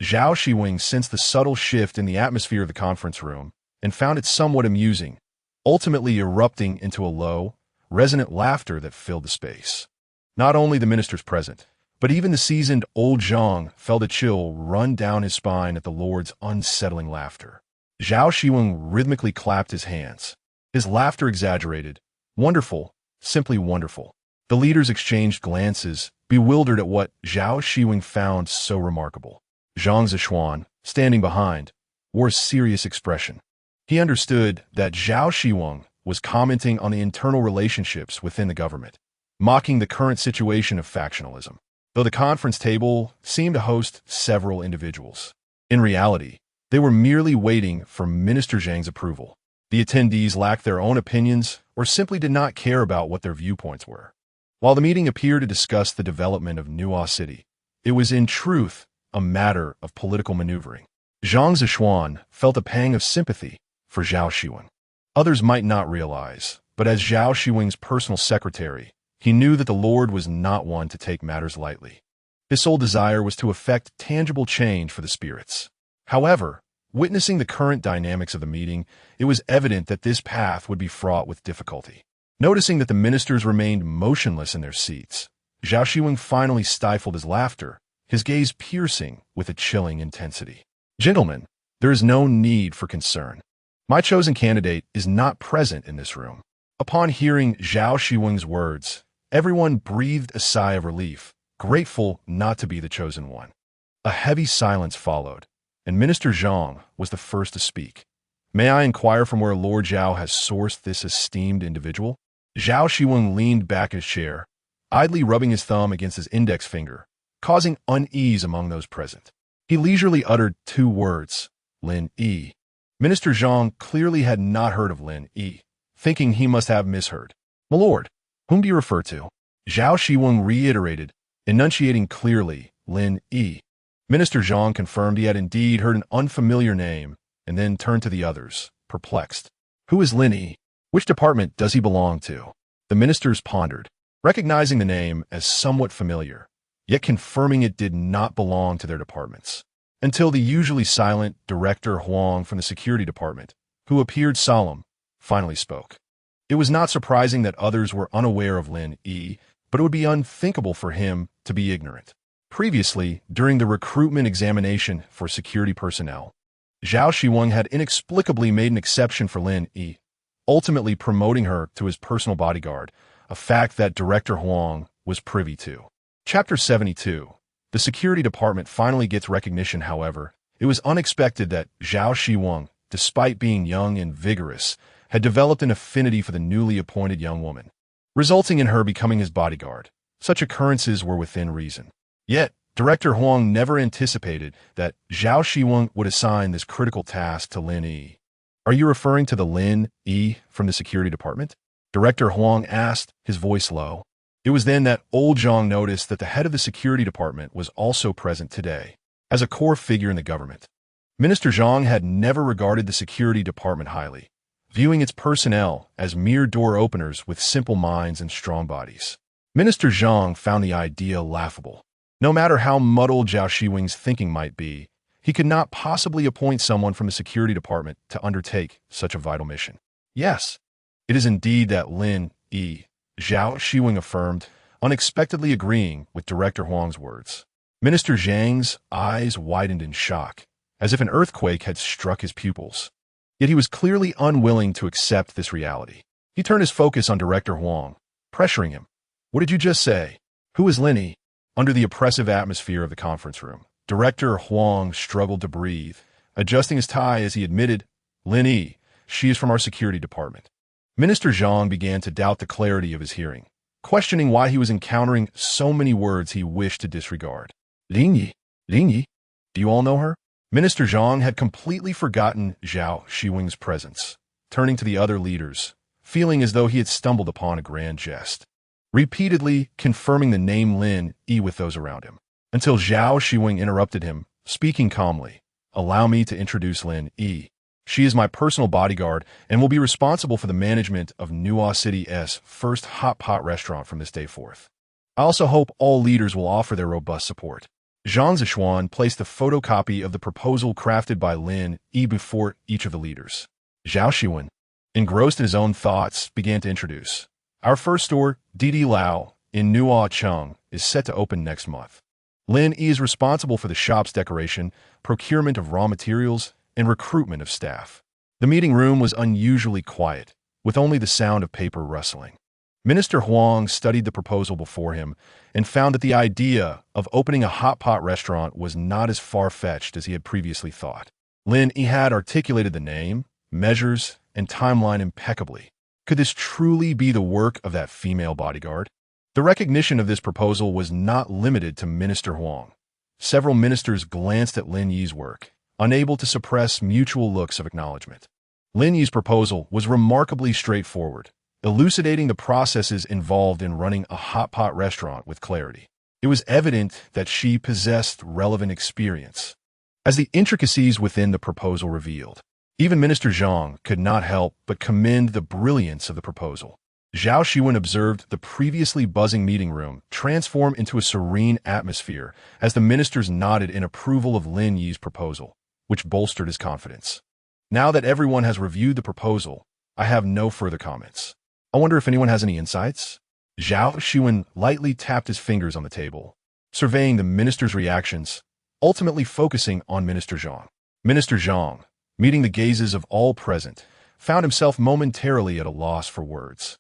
Zhao Xiwen sensed the subtle shift in the atmosphere of the conference room and found it somewhat amusing, ultimately erupting into a low, resonant laughter that filled the space. Not only the ministers present, but even the seasoned Old Zhang felt a chill run down his spine at the Lord's unsettling laughter. Zhao Xiwen rhythmically clapped his hands. His laughter exaggerated. Wonderful, simply wonderful. The leaders exchanged glances, bewildered at what Zhao Xiwen found so remarkable. Zhang Zishuan, standing behind, wore a serious expression. He understood that Zhao Xiwen was commenting on the internal relationships within the government, mocking the current situation of factionalism, though the conference table seemed to host several individuals. In reality, they were merely waiting for Minister Zhang's approval. The attendees lacked their own opinions or simply did not care about what their viewpoints were. While the meeting appeared to discuss the development of Nuo City, it was in truth a matter of political maneuvering. Zhang Zishuan felt a pang of sympathy for Zhao Xiwen. Others might not realize, but as Zhao Xiwen's personal secretary, he knew that the Lord was not one to take matters lightly. His sole desire was to effect tangible change for the spirits. However, witnessing the current dynamics of the meeting, it was evident that this path would be fraught with difficulty. Noticing that the ministers remained motionless in their seats, Zhao Xiwen finally stifled his laughter, his gaze piercing with a chilling intensity. Gentlemen, there is no need for concern. My chosen candidate is not present in this room. Upon hearing Zhao Xiwen's words, everyone breathed a sigh of relief, grateful not to be the chosen one. A heavy silence followed, and Minister Zhang was the first to speak. May I inquire from where Lord Zhao has sourced this esteemed individual? Zhao Xiwen leaned back in his chair, idly rubbing his thumb against his index finger, causing unease among those present. He leisurely uttered two words, Lin Yi. Minister Zhang clearly had not heard of Lin Yi, thinking he must have misheard. My lord, whom do you refer to? Zhao Xiwen reiterated, enunciating clearly, Lin Yi. Minister Zhang confirmed he had indeed heard an unfamiliar name, and then turned to the others, perplexed. Who is Lin Yi? Which department does he belong to? The ministers pondered, recognizing the name as somewhat familiar, yet confirming it did not belong to their departments, until the usually silent Director Huang from the security department, who appeared solemn, finally spoke. It was not surprising that others were unaware of Lin Yi, but it would be unthinkable for him to be ignorant. Previously, during the recruitment examination for security personnel, Zhao Xiwen had inexplicably made an exception for Lin Yi, ultimately promoting her to his personal bodyguard, a fact that Director Huang was privy to. Chapter 72. The security department finally gets recognition. However, it was unexpected that Zhao Xiwen, despite being young and vigorous, had developed an affinity for the newly appointed young woman, resulting in her becoming his bodyguard. Such occurrences were within reason. Yet, Director Huang never anticipated that Zhao Xiwen would assign this critical task to Lin Yi. Are you referring to the Lin Yi from the security department? Director Huang asked, his voice low. It was then that Old Zhang noticed that the head of the security department was also present today, as a core figure in the government. Minister Zhang had never regarded the security department highly, viewing its personnel as mere door openers with simple minds and strong bodies. Minister Zhang found the idea laughable. No matter how muddled Zhao Xiwen's thinking might be, he could not possibly appoint someone from the security department to undertake such a vital mission. Yes, it is indeed that Lin Yi, Zhao Xiwen affirmed, unexpectedly agreeing with Director Huang's words. Minister Zhang's eyes widened in shock, as if an earthquake had struck his pupils. Yet he was clearly unwilling to accept this reality. He turned his focus on Director Huang, pressuring him. What did you just say? Who is Lin Yi? Under the oppressive atmosphere of the conference room, Director Huang struggled to breathe, adjusting his tie as he admitted, Lin Yi, she is from our security department. Minister Zhang began to doubt the clarity of his hearing, questioning why he was encountering so many words he wished to disregard. Lin Yi? Lin Yi? Do you all know her? Minister Zhang had completely forgotten Zhao Xiwen's presence, turning to the other leaders, feeling as though he had stumbled upon a grand jest, repeatedly confirming the name Lin Yi with those around him, until Zhao Xiwen interrupted him, speaking calmly. Allow me to introduce Lin Yi. She is my personal bodyguard and will be responsible for the management of Nuo City's first hot pot restaurant from this day forth. I also hope all leaders will offer their robust support. Zhang Zishuan placed a photocopy of the proposal crafted by Lin Yi before each of the leaders. Zhao Xiwen, engrossed in his own thoughts, began to introduce. Our first store, Didi Lao, in Nuo Cheng, is set to open next month. Lin Yi is responsible for the shop's decoration, procurement of raw materials, and recruitment of staff. The meeting room was unusually quiet, with only the sound of paper rustling. Minister Huang studied the proposal before him and found that the idea of opening a hot pot restaurant was not as far-fetched as he had previously thought. Lin Yi had articulated the name, measures, and timeline impeccably. Could this truly be the work of that female bodyguard? The recognition of this proposal was not limited to Minister Huang. Several ministers glanced at Lin Yi's work, unable to suppress mutual looks of acknowledgement. Lin Yi's proposal was remarkably straightforward, elucidating the processes involved in running a hot pot restaurant with clarity. It was evident that she possessed relevant experience, as the intricacies within the proposal revealed. Even Minister Zhang could not help but commend the brilliance of the proposal. Zhao Xiwen observed the previously buzzing meeting room transform into a serene atmosphere as the ministers nodded in approval of Lin Yi's proposal, which bolstered his confidence. Now that everyone has reviewed the proposal, I have no further comments. I wonder if anyone has any insights? Zhao Xiwen lightly tapped his fingers on the table, surveying the ministers' reactions, ultimately focusing on Minister Zhang. Minister Zhang, meeting the gazes of all present, found himself momentarily at a loss for words.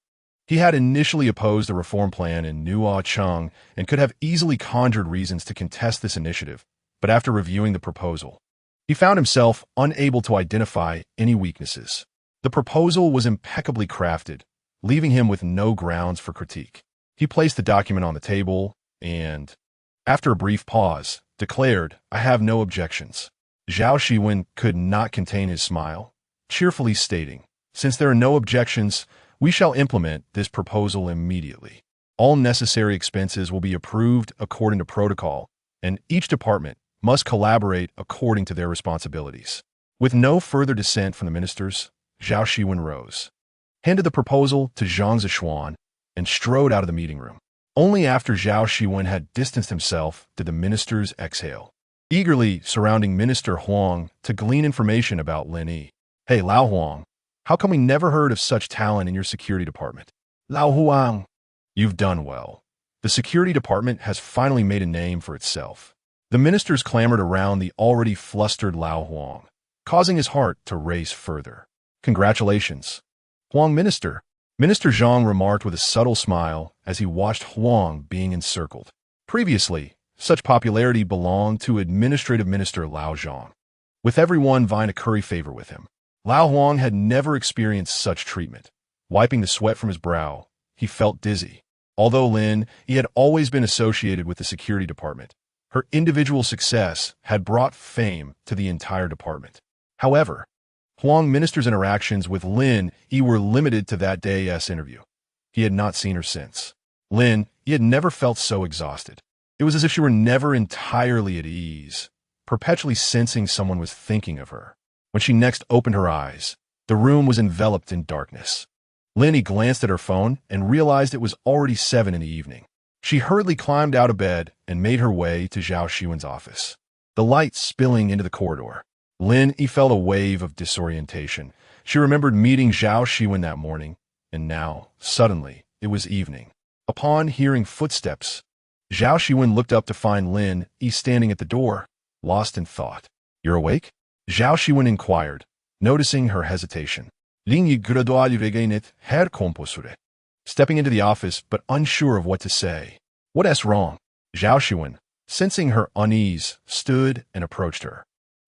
He had initially opposed the reform plan in Nuo Cheng and could have easily conjured reasons to contest this initiative, but after reviewing the proposal, he found himself unable to identify any weaknesses. The proposal was impeccably crafted, leaving him with no grounds for critique. He placed the document on the table and, after a brief pause, declared, I have no objections. Zhao Xiwen could not contain his smile, cheerfully stating, since there are no objections, we shall implement this proposal immediately. All necessary expenses will be approved according to protocol, and each department must collaborate according to their responsibilities. With no further dissent from the ministers, Zhao Xiwen rose, handed the proposal to Zhang Zishuan, and strode out of the meeting room. Only after Zhao Xiwen had distanced himself did the ministers exhale, eagerly surrounding Minister Huang to glean information about Lin Yi. Hey, Lao Huang, how come we never heard of such talent in your security department? Lao Huang, you've done well. The security department has finally made a name for itself. The ministers clamored around the already flustered Lao Huang, causing his heart to race further. Congratulations, Huang Minister. Minister Zhang remarked with a subtle smile as he watched Huang being encircled. Previously, such popularity belonged to Administrative Minister Lao Zhang, with everyone vying to curry favor with him. Lao Huang had never experienced such treatment. Wiping the sweat from his brow, he felt dizzy. Although Lin Yi had always been associated with the security department, her individual success had brought fame to the entire department. However, Huang Minister's interactions with Lin Yi were limited to that day's interview. He had not seen her since. Lin Yi had never felt so exhausted. It was as if she were never entirely at ease, perpetually sensing someone was thinking of her. When she next opened her eyes, The room was enveloped in darkness. Lin Yi glanced at her phone and realized it was already 7 in the evening. She hurriedly climbed out of bed and made her way to Zhao Xiwen's office. The light spilling into the corridor. Lin Yi felt a wave of disorientation. She remembered meeting Zhao Xiwen that morning, and now, suddenly, it was evening. Upon hearing footsteps, Zhao Xiwen looked up to find Lin Yi standing at the door, lost in thought. "You're awake?" Zhao Xiwen inquired, noticing her hesitation. Lin Yi gradually regained her composure, stepping into the office but unsure of what to say. "What's wrong?" Zhao Xiwen, sensing her unease, stood and approached her.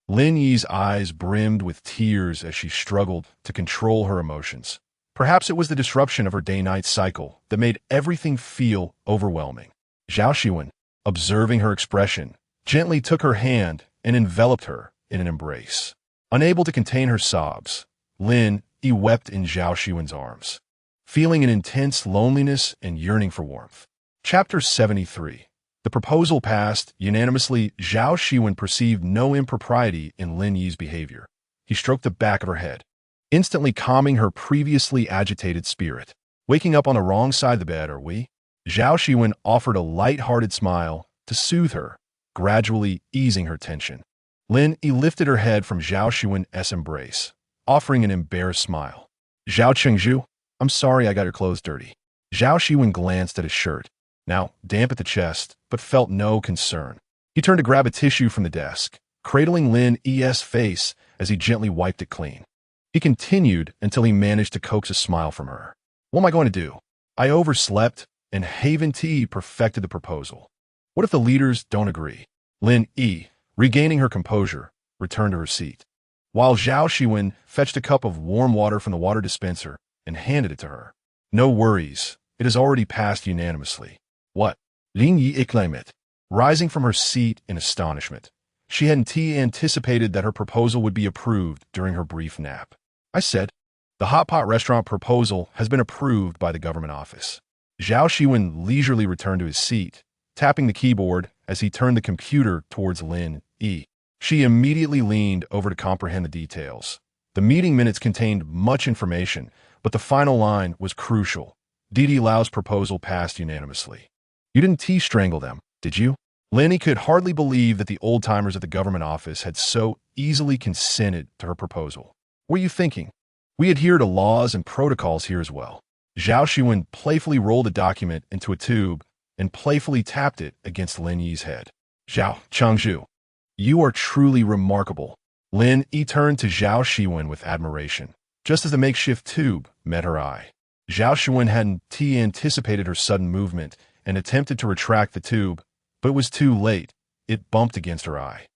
Lin Yi's eyes brimmed with tears as she struggled to control her emotions. Perhaps it was the disruption of her day-night cycle that made everything feel overwhelming. Zhao Xiwen, observing her expression, gently took her hand and enveloped her in an embrace. Unable to contain her sobs, Lin Yi wept in Zhao Xiwen's arms, feeling an intense loneliness and yearning for warmth. Chapter 73. The proposal passed unanimously. Zhao Xiwen perceived no impropriety in Lin Yi's behavior. He stroked the back of her head, instantly calming her previously agitated spirit. "Waking up on the wrong side of the bed, are we?" Zhao Xiwen offered a light-hearted smile to soothe her, gradually easing her tension. Lin Yi lifted her head from Zhao Xiwen's embrace, offering an embarrassed smile. "Zhao Chengzhu, I'm sorry I got your clothes dirty." Zhao Xiwen glanced at his shirt, now damp at the chest, but felt no concern. He turned to grab a tissue from the desk, cradling Lin Yi's face as he gently wiped it clean. He continued until he managed to coax a smile from her. "What am I going to do? I overslept, and Haven Tea perfected the proposal. What if the leaders don't agree?" Lin Yi, regaining her composure, returned to her seat, while Zhao Xiwen fetched a cup of warm water from the water dispenser and handed it to her. "No worries, it has already passed unanimously." "What?" Lin Yi exclaimed, rising from her seat in astonishment. She hadn't anticipated that her proposal would be approved during her brief nap. "I said, the hot pot restaurant proposal has been approved by the government office." Zhao Xiwen leisurely returned to his seat, tapping the keyboard as he turned the computer towards Lin Yi. She immediately leaned over to comprehend the details. The meeting minutes contained much information, but the final line was crucial. Didi Lao's proposal passed unanimously. "You didn't strangle them, did you?" Lin Yi could hardly believe that the old-timers at the government office had so easily consented to her proposal. "What were you thinking? We adhere to laws and protocols here as well." Zhao Xiwen playfully rolled the document into a tube and playfully tapped it against Lin Yi's head. "Zhao Chengzhu, you are truly remarkable." Lin Yi turned to Zhao Xiwen with admiration, just as the makeshift tube met her eye. Zhao Xiwen hadn't anticipated her sudden movement and attempted to retract the tube, but it was too late. It bumped against her eye.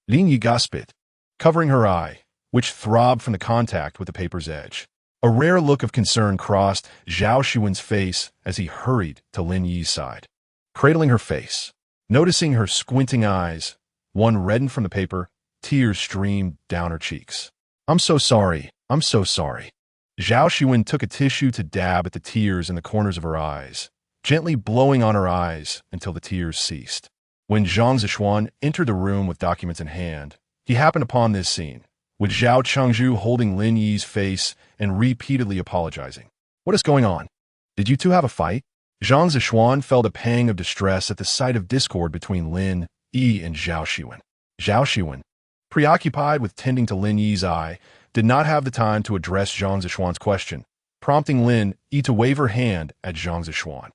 Lin Yi gasped, covering her eye, which throbbed from the contact with the paper's edge. A rare look of concern crossed Zhao Xiwen's face as he hurried to Lin Yi's side, cradling her face. Noticing her squinting eyes, one reddened from the paper, tears streamed down her cheeks. I'm so sorry. Zhao Xiwen took a tissue to dab at the tears in the corners of her eyes, gently blowing on her eyes until the tears ceased. When Zhang Zishuan entered the room with documents in hand, he happened upon this scene, with Zhao Chengzhu holding Lin Yi's face and repeatedly apologizing. "What is going on? Did you two have a fight?" Zhang Zishuan felt a pang of distress at the sight of discord between Lin Yi and Zhao Xiwen. Zhao Xiwen, preoccupied with tending to Lin Yi's eye, did not have the time to address Zhang Zishuan's question, prompting Lin Yi to wave her hand at Zhang Zishuan,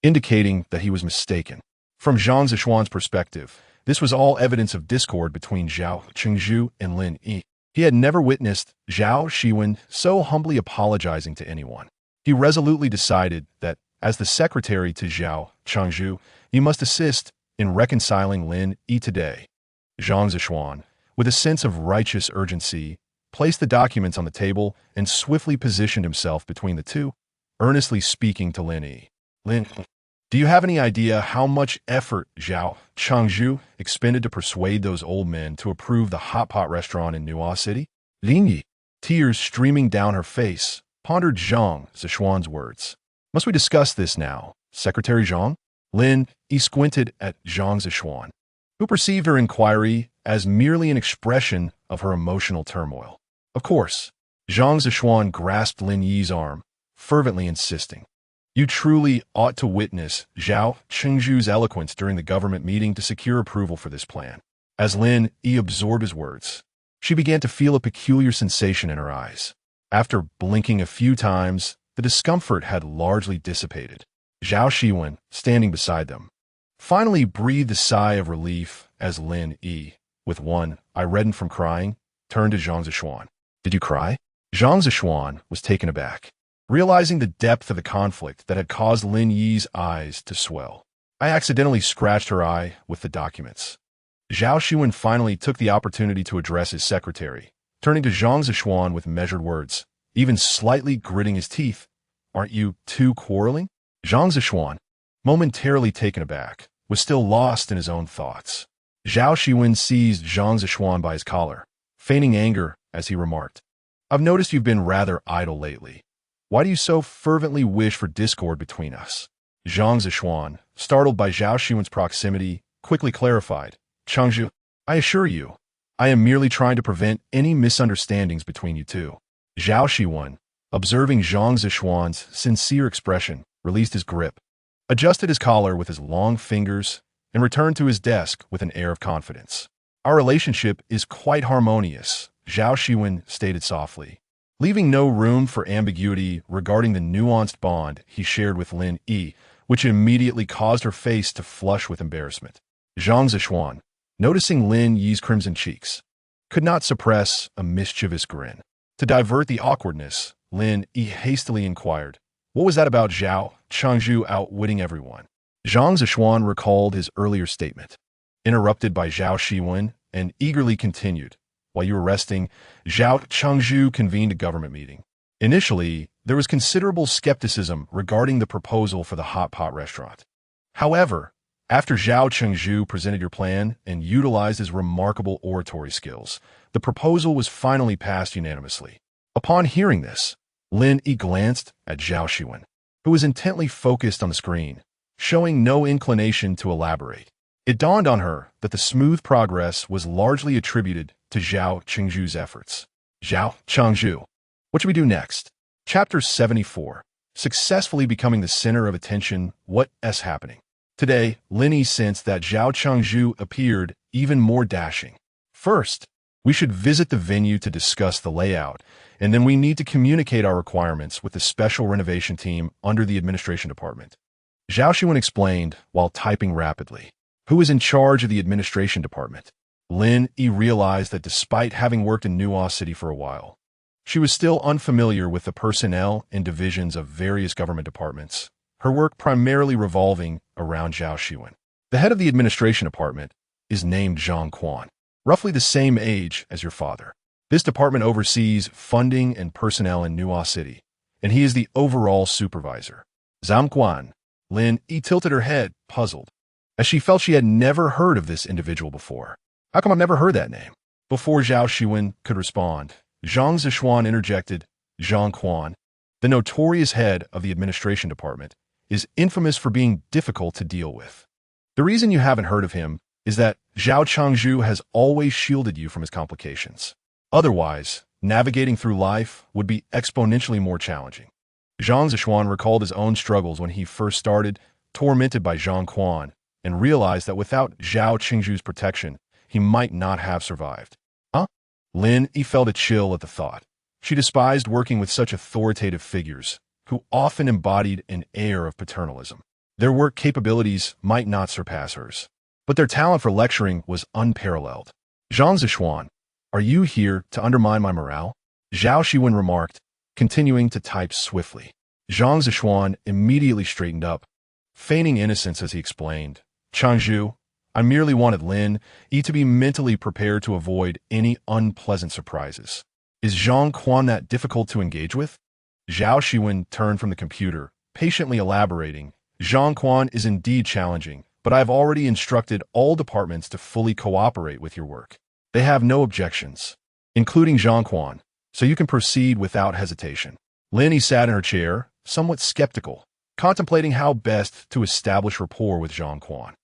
indicating that he was mistaken. From Zhang Zishuan's perspective, this was all evidence of discord between Zhao Chengzhu and Lin Yi. He had never witnessed Zhao Xiwen so humbly apologizing to anyone. He resolutely decided that, as the secretary to Zhao Chengzhu, he must assist in reconciling Lin Yi today. Zhang Zishuan, with a sense of righteous urgency, placed the documents on the table and swiftly positioned himself between the two, earnestly speaking to Lin Yi. "Lin, do you have any idea how much effort Zhao Chengzhu expended to persuade those old men to approve the hot pot restaurant in Nuo City?" Lin Yi, tears streaming down her face, pondered Zhang Zishuan's words. "Must we discuss this now, Secretary Zhang?" Lin Yi squinted at Zhang Zishuan, who perceived her inquiry as merely an expression of her emotional turmoil. "Of course." Zhang Zishuan grasped Lin Yi's arm, fervently insisting. You truly ought to witness Zhao Chengzhu's eloquence during the government meeting to secure approval for this plan. As Lin Yi absorbed his words, she began to feel a peculiar sensation in her eyes. After blinking a few times, the discomfort had largely dissipated. Zhao Xiwen, standing beside them, finally breathed a sigh of relief as Lin Yi, with one eye reddened from crying, turned to Zhang Zishuan. Did you cry? Zhang Zishuan was taken aback, realizing the depth of the conflict that had caused Lin Yi's eyes to swell. I accidentally scratched her eye with the documents. Zhao Xiwen finally took the opportunity to address his secretary, turning to Zhang Zishuan with measured words, even slightly gritting his teeth. Aren't you two quarreling? Zhang Zishuan, momentarily taken aback, was still lost in his own thoughts. Zhao Xiwen seized Zhang Zishuan by his collar, feigning anger as he remarked, I've noticed you've been rather idle lately. Why do you so fervently wish for discord between us? Zhang Zishuan, startled by Zhao Xiwen's proximity, quickly clarified, Chengzhu, I assure you, I am merely trying to prevent any misunderstandings between you two. Zhao Xiwen, observing Zhang Zishuan's sincere expression, released his grip, adjusted his collar with his long fingers, and returned to his desk with an air of confidence. Our relationship is quite harmonious, Zhao Xiwen stated softly, leaving no room for ambiguity regarding the nuanced bond he shared with Lin Yi, which immediately caused her face to flush with embarrassment. Zhang Zishuan, noticing Lin Yi's crimson cheeks, could not suppress a mischievous grin. To divert the awkwardness, Lin Yi hastily inquired, what was that about Zhao Chengzhu outwitting everyone? Zhang Zishuan recalled his earlier statement, interrupted by Zhao Xiwen, and eagerly continued. While you were resting, Zhao Chengzhu convened a government meeting. Initially, there was considerable skepticism regarding the proposal for the hot pot restaurant. However, after Zhao Chengzhu presented your plan and utilized his remarkable oratory skills, the proposal was finally passed unanimously. Upon hearing this, Lin Yi glanced at Zhao Xiwen, who was intently focused on the screen, showing no inclination to elaborate. It dawned on her that the smooth progress was largely attributed to Zhao Chengzhu's efforts. Zhao Chengzhu, what should we do next? Chapter 74. Successfully becoming the center of attention. What's happening? Today, Lin Yi sensed that Zhao Chengzhu appeared even more dashing. First, we should visit the venue to discuss the layout, and then we need to communicate our requirements with the special renovation team under the administration department. Zhao Xiwen explained while typing rapidly. Who is in charge of the administration department? Lin Yi realized that despite having worked in Nuo City for a while, she was still unfamiliar with the personnel and divisions of various government departments, her work primarily revolving around Zhao Xiwen. The head of the administration department is named Zhang Quan, roughly the same age as your father. This department oversees funding and personnel in Nuo City, and he is the overall supervisor. Zhang Quan. Lin Yi tilted her head, puzzled, as she felt she had never heard of this individual before. How come I've never heard that name? Before Zhao Xiwen could respond, Zhang Zishuan interjected, Zhang Quan, the notorious head of the administration department, is infamous for being difficult to deal with. The reason you haven't heard of him is that Zhao Chengzhu has always shielded you from his complications. Otherwise, navigating through life would be exponentially more challenging. Zhang Zishuan recalled his own struggles when he first started, tormented by Zhang Quan, and realized that without Zhao Chengzhu's protection, he might not have survived. Huh? Lin Yi felt a chill at the thought. She despised working with such authoritative figures, who often embodied an air of paternalism. Their work capabilities might not surpass hers, but their talent for lecturing was unparalleled. Zhang Zishuan, are you here to undermine my morale? Zhao Xiwen remarked, continuing to type swiftly. Zhang Zishuan immediately straightened up, feigning innocence as he explained, Chengzhu, I merely wanted Lin Yi to be mentally prepared to avoid any unpleasant surprises. Is Zhang Quan that difficult to engage with? Zhao Xiwen turned from the computer, patiently elaborating, Zhang Quan is indeed challenging, but I have already instructed all departments to fully cooperate with your work. They have no objections, including Zhang Quan, so you can proceed without hesitation. Lin Yi sat in her chair, somewhat skeptical, contemplating how best to establish rapport with Zhang Quan.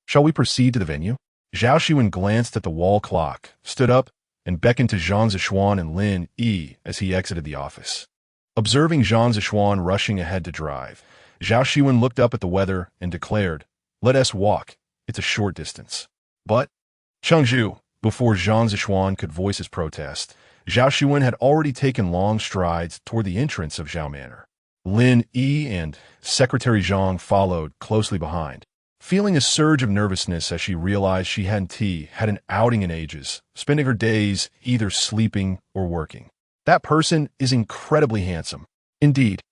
Shall we proceed to the venue? Zhao Xiwen glanced at the wall clock, stood up, and beckoned to Zhao Xiwen and Lin Yi as he exited the office. Observing Zhao Xiwen rushing ahead to drive, Zhao Xiwen looked up at the weather and declared, "Let us walk. It's a short distance." But, Chengzhu, before Zhao Xiwen could voice his protest, Zhao Xiwen had already taken long strides toward the entrance of Zhao Manor. Lin Yi and Secretary Zhang followed closely behind, feeling a surge of nervousness as she realized she hadn't had an outing in ages, spending her days either sleeping or working. That person is incredibly handsome. Indeed,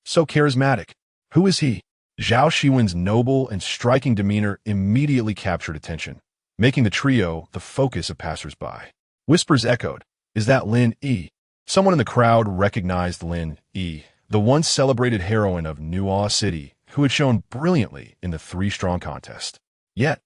so charismatic. Who is he? Zhao Xiwen's noble and striking demeanor immediately captured attention, making the trio the focus of passers-by. Whispers echoed, "Is that Lin Yi?" Someone in the crowd recognized Lin Yi, the once celebrated heroine of Nuo City, who had shown brilliantly in the three-strong contest. Yet,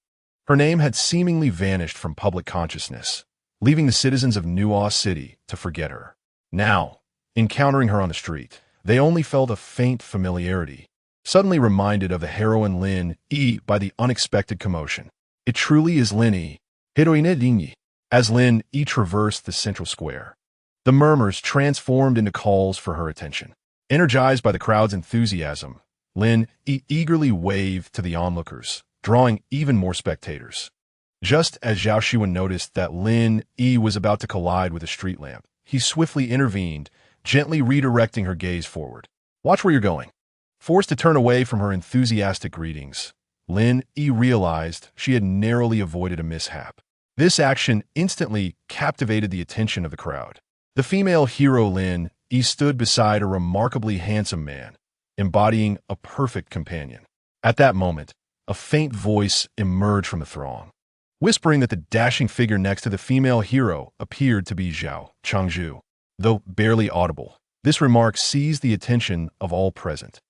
her name had seemingly vanished from public consciousness, leaving the citizens of Nuo City to forget her. Now, encountering her on the street, they only felt a faint familiarity, suddenly reminded of the heroine Lin Yi by the unexpected commotion. It truly is Lin Yi, heroine Yi. As Lin Yi traversed the central square, the murmurs transformed into calls for her attention. Energized by the crowd's enthusiasm, Lin Yi eagerly waved to the onlookers, drawing even more spectators. Just as Zhao Xiwen noticed that Lin Yi was about to collide with a street lamp, he swiftly intervened, gently redirecting her gaze forward. "Watch where you're going." Forced to turn away from her enthusiastic greetings, Lin Yi realized she had narrowly avoided a mishap. This action instantly captivated the attention of the crowd. The female hero Lin Yi stood beside a remarkably handsome man, embodying a perfect companion. At that moment, a faint voice emerged from the throng, whispering that the dashing figure next to the female hero appeared to be Zhao Chengzhu. Though barely audible, this remark seized the attention of all present.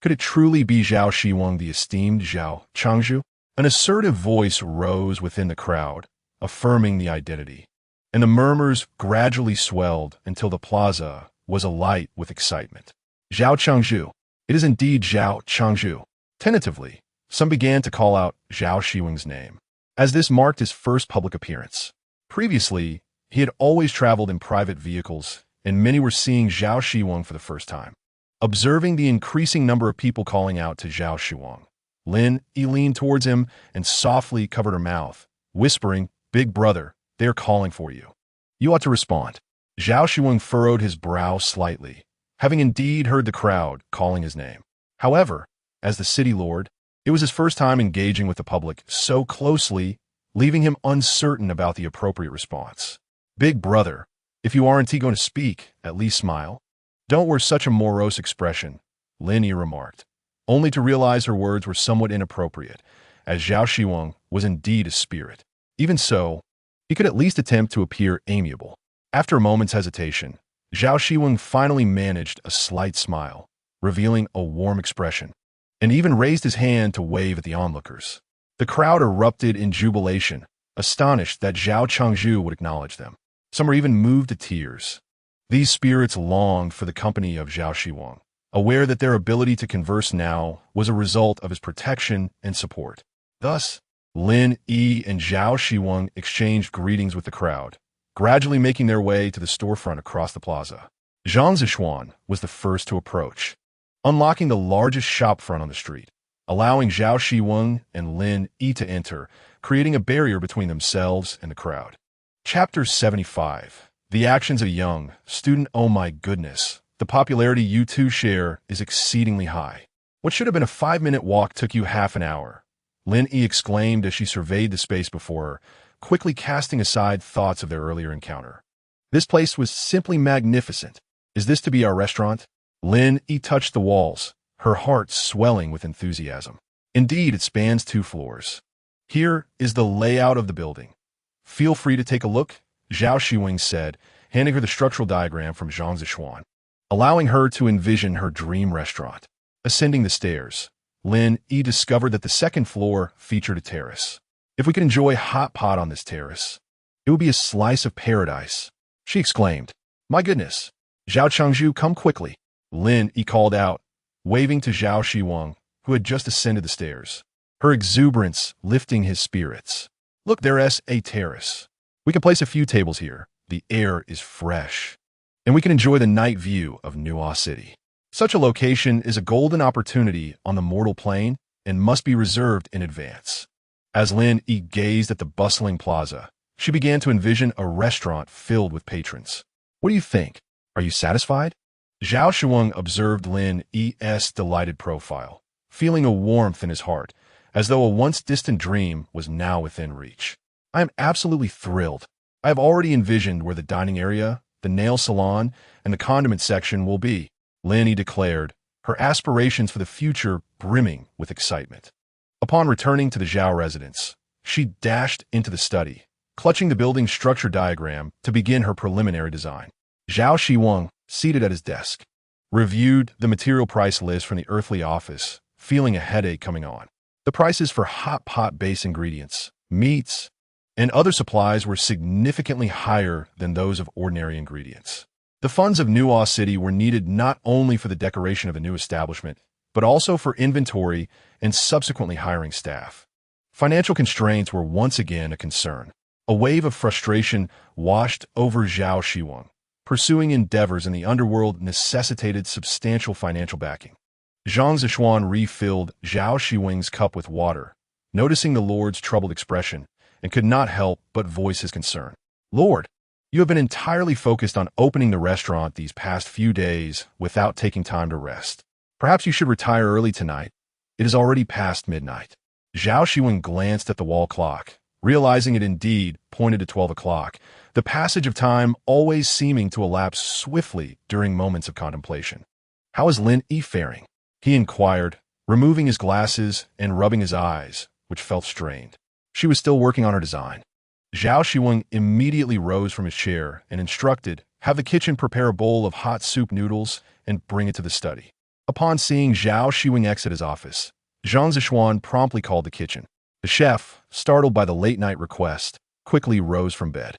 Could it truly be Zhao Xiwen, the esteemed Zhao Chengzhu? An assertive voice rose within the crowd, affirming the identity, and the murmurs gradually swelled until the plaza was alight with excitement. "Zhao Chengzhu. It is indeed Zhao Chengzhu." Tentatively, some began to call out Zhao Xiwen's name, as this marked his first public appearance. Previously, he had always traveled in private vehicles, and many were seeing Zhao Xiwen for the first time. Observing the increasing number of people calling out to Zhao Xiwen, Lin Yi leaned towards him and softly covered her mouth, whispering, "Big brother, they are calling for you. You ought to respond." Zhao Xiwen furrowed his brow slightly, having indeed heard the crowd calling his name. However, as the city lord, it was his first time engaging with the public so closely, leaving him uncertain about the appropriate response. "Big brother, if you aren't going to speak, at least smile. Don't wear such a morose expression," Lin Yi remarked, only to realize her words were somewhat inappropriate, as Zhao Xiwen was indeed a spirit. Even so, he could at least attempt to appear amiable. After a moment's hesitation, Zhao Xiwen finally managed a slight smile, revealing a warm expression, and even raised his hand to wave at the onlookers. The crowd erupted in jubilation, astonished that Zhao Chengzhu would acknowledge them. Some were even moved to tears. These spirits longed for the company of Zhao Xiwen, aware that their ability to converse now was a result of his protection and support. Thus, Lin Yi and Zhao Xiwen exchanged greetings with the crowd, gradually making their way to the storefront across the plaza. Zhao Xiwen was the first to approach, unlocking the largest shopfront on the street, allowing Zhao Xiwen and Lin Yi to enter, creating a barrier between themselves and the crowd. Chapter 75. The actions of a young student. Oh my goodness, the popularity you two share is exceedingly high. What should have been a 5-minute walk took you half an hour, Lin Yi exclaimed as she surveyed the space before her, quickly casting aside thoughts of their earlier encounter. This place was simply magnificent. Is this to be our restaurant? Lin Yi touched the walls, her heart swelling with enthusiasm. Indeed, it spans 2 floors. Here is the layout of the building. Feel free to take a look, Zhao Xiwen said, handing her the structural diagram from Zhao Xiwen, allowing her to envision her dream restaurant. Ascending the stairs, Lin Yi discovered that the 2nd floor featured a terrace. If we could enjoy hot pot on this terrace, it would be a slice of paradise, she exclaimed. My goodness, Zhao Chengzhu, come quickly, Lin Yi called out, waving to Zhao Xiwen, who had just ascended the stairs, her exuberance lifting his spirits. Look, there's a terrace. We can place a few tables here, the air is fresh, and we can enjoy the night view of Nuo City. Such a location is a golden opportunity on the mortal plane and must be reserved in advance. As Lin Yi gazed at the bustling plaza, she began to envision a restaurant filled with patrons. What do you think? Are you satisfied? Zhao Xiwen observed Lin Yi's delighted profile, feeling a warmth in his heart, as though a once-distant dream was now within reach. I am absolutely thrilled. I have already envisioned where the dining area, the nail salon, and the condiment section will be, Lin Yi declared, her aspirations for the future brimming with excitement. Upon returning to the Zhao residence, she dashed into the study, clutching the building's structure diagram to begin her preliminary design. Zhao Xiwen, seated at his desk, reviewed the material price list from the earthly office, feeling a headache coming on. The prices for hot pot base ingredients, meats, and other supplies were significantly higher than those of ordinary ingredients. The funds of Nuo City were needed not only for the decoration of a new establishment, but also for inventory and subsequently hiring staff. Financial constraints were once again a concern. A wave of frustration washed over Zhao Xiwen. Pursuing endeavors in the underworld necessitated substantial financial backing. Zhang Zishuan refilled Zhao Xiwen's cup with water, noticing the Lord's troubled expression, and could not help but voice his concern. Lord, you have been entirely focused on opening the restaurant these past few days without taking time to rest. Perhaps you should retire early tonight. It is already past midnight. Zhao Xiwen glanced at the wall clock, realizing it indeed pointed to 12 o'clock, the passage of time always seeming to elapse swiftly during moments of contemplation. How is Lin Yi faring? He inquired, removing his glasses and rubbing his eyes, which felt strained. She was still working on her design. Zhao Xiwen immediately rose from his chair and instructed, have the kitchen prepare a bowl of hot soup noodles and bring it to the study. Upon seeing Zhao Xiwen exit his office, Zhang Zishuan promptly called the kitchen. The chef, startled by the late-night request, quickly rose from bed.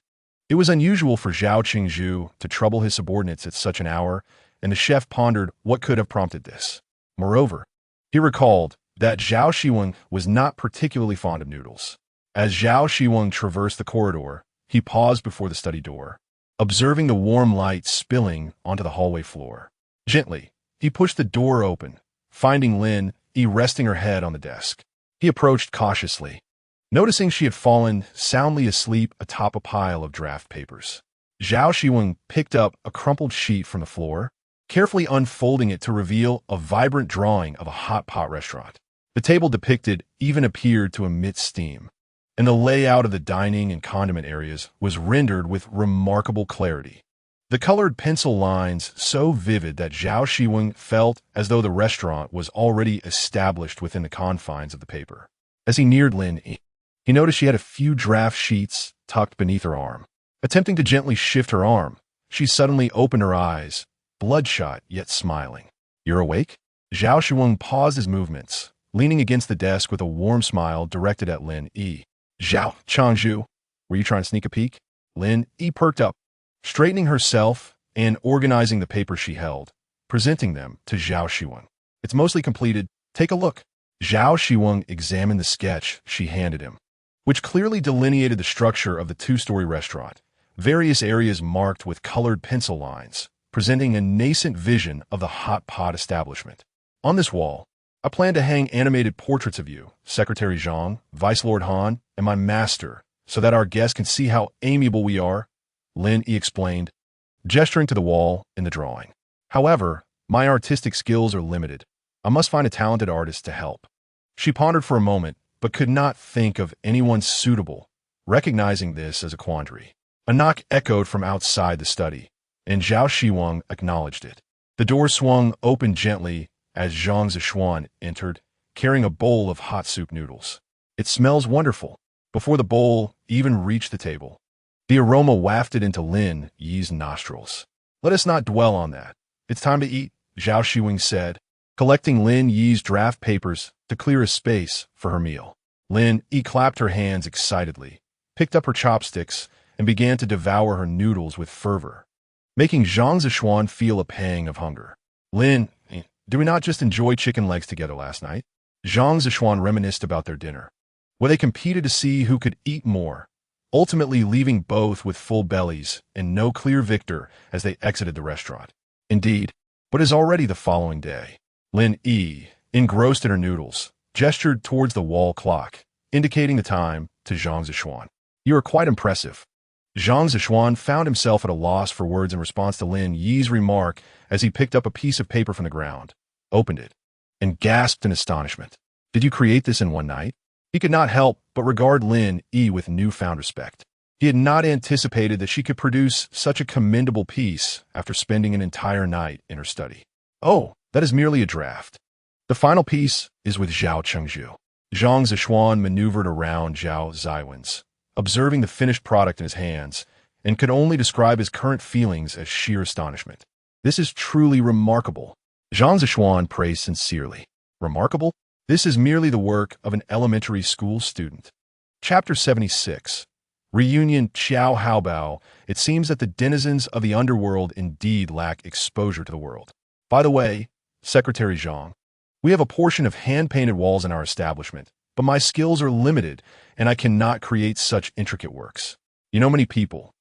It was unusual for Zhao Qingzhu to trouble his subordinates at such an hour, and the chef pondered what could have prompted this. Moreover, he recalled that Zhao Xiwen was not particularly fond of noodles. As Zhao Xiwen traversed the corridor, he paused before the study door, observing the warm light spilling onto the hallway floor. Gently, he pushed the door open, finding Lin Yi resting her head on the desk. He approached cautiously, noticing she had fallen soundly asleep atop a pile of draft papers. Zhao Xiwen picked up a crumpled sheet from the floor, carefully unfolding it to reveal a vibrant drawing of a hot pot restaurant. The table depicted even appeared to emit steam, and the layout of the dining and condiment areas was rendered with remarkable clarity. The colored pencil lines so vivid that Zhao Xiwen felt as though the restaurant was already established within the confines of the paper. As he neared Lin Yi, he noticed she had a few draft sheets tucked beneath her arm. Attempting to gently shift her arm, she suddenly opened her eyes, bloodshot yet smiling. You're awake? Zhao Xiwen paused his movements, leaning against the desk with a warm smile directed at Lin Yi. Zhao Changzhu, were you trying to sneak a peek? Lin Yi perked up, straightening herself and organizing the papers she held, presenting them to Zhao Xiwen. It's mostly completed. Take a look. Zhao Xiwen examined the sketch she handed him, which clearly delineated the structure of the two-story restaurant, various areas marked with colored pencil lines, presenting a nascent vision of the hot pot establishment. On this wall, I plan to hang animated portraits of you, Secretary Zhang, Vice Lord Han, and my master, so that our guests can see how amiable we are, Lin Yi explained, gesturing to the wall in the drawing. However, my artistic skills are limited. I must find a talented artist to help. She pondered for a moment, but could not think of anyone suitable, recognizing this as a quandary. A knock echoed from outside the study, and Zhao Xiwen acknowledged it. The door swung open gently as Zhang Zishuan entered, carrying a bowl of hot soup noodles. It smells wonderful. Before the bowl even reached the table, the aroma wafted into Lin Yi's nostrils. Let us not dwell on that. It's time to eat, Zhao Xiwen said, collecting Lin Yi's draft papers to clear a space for her meal. Lin Yi clapped her hands excitedly, picked up her chopsticks, and began to devour her noodles with fervor, making Zhang Zishuan feel a pang of hunger. Lin, did we not just enjoy chicken legs together last night? Zhang Zishuan reminisced about their dinner, where they competed to see who could eat more, ultimately leaving both with full bellies and no clear victor as they exited the restaurant. Indeed, but it is already the following day. Lin Yi, engrossed in her noodles, gestured towards the wall clock, indicating the time to Zhao Xiwen. "You are quite impressive." Zhao Xiwen found himself at a loss for words in response to Lin Yi's remark as he picked up a piece of paper from the ground, opened it, and gasped in astonishment. "Did you create this in one night?" He could not help but regard Lin Yi with newfound respect. He had not anticipated that she could produce such a commendable piece after spending an entire night in her study. "Oh, that is merely a draft. The final piece is with Zhao Chengzhu." Zhao Xiwen maneuvered around Zhao Xiwen's, observing the finished product in his hands, and could only describe his current feelings as sheer astonishment. "This is truly remarkable," Zhao Xiwen praised sincerely. "Remarkable? This is merely the work of an elementary school student." Chapter 76. Reunion. Xiao Haobao. It seems that the denizens of the underworld indeed lack exposure to the world. By the way, Secretary Zhang, we have a portion of hand-painted walls in our establishment, but my skills are limited, and I cannot create such intricate works. You know many people.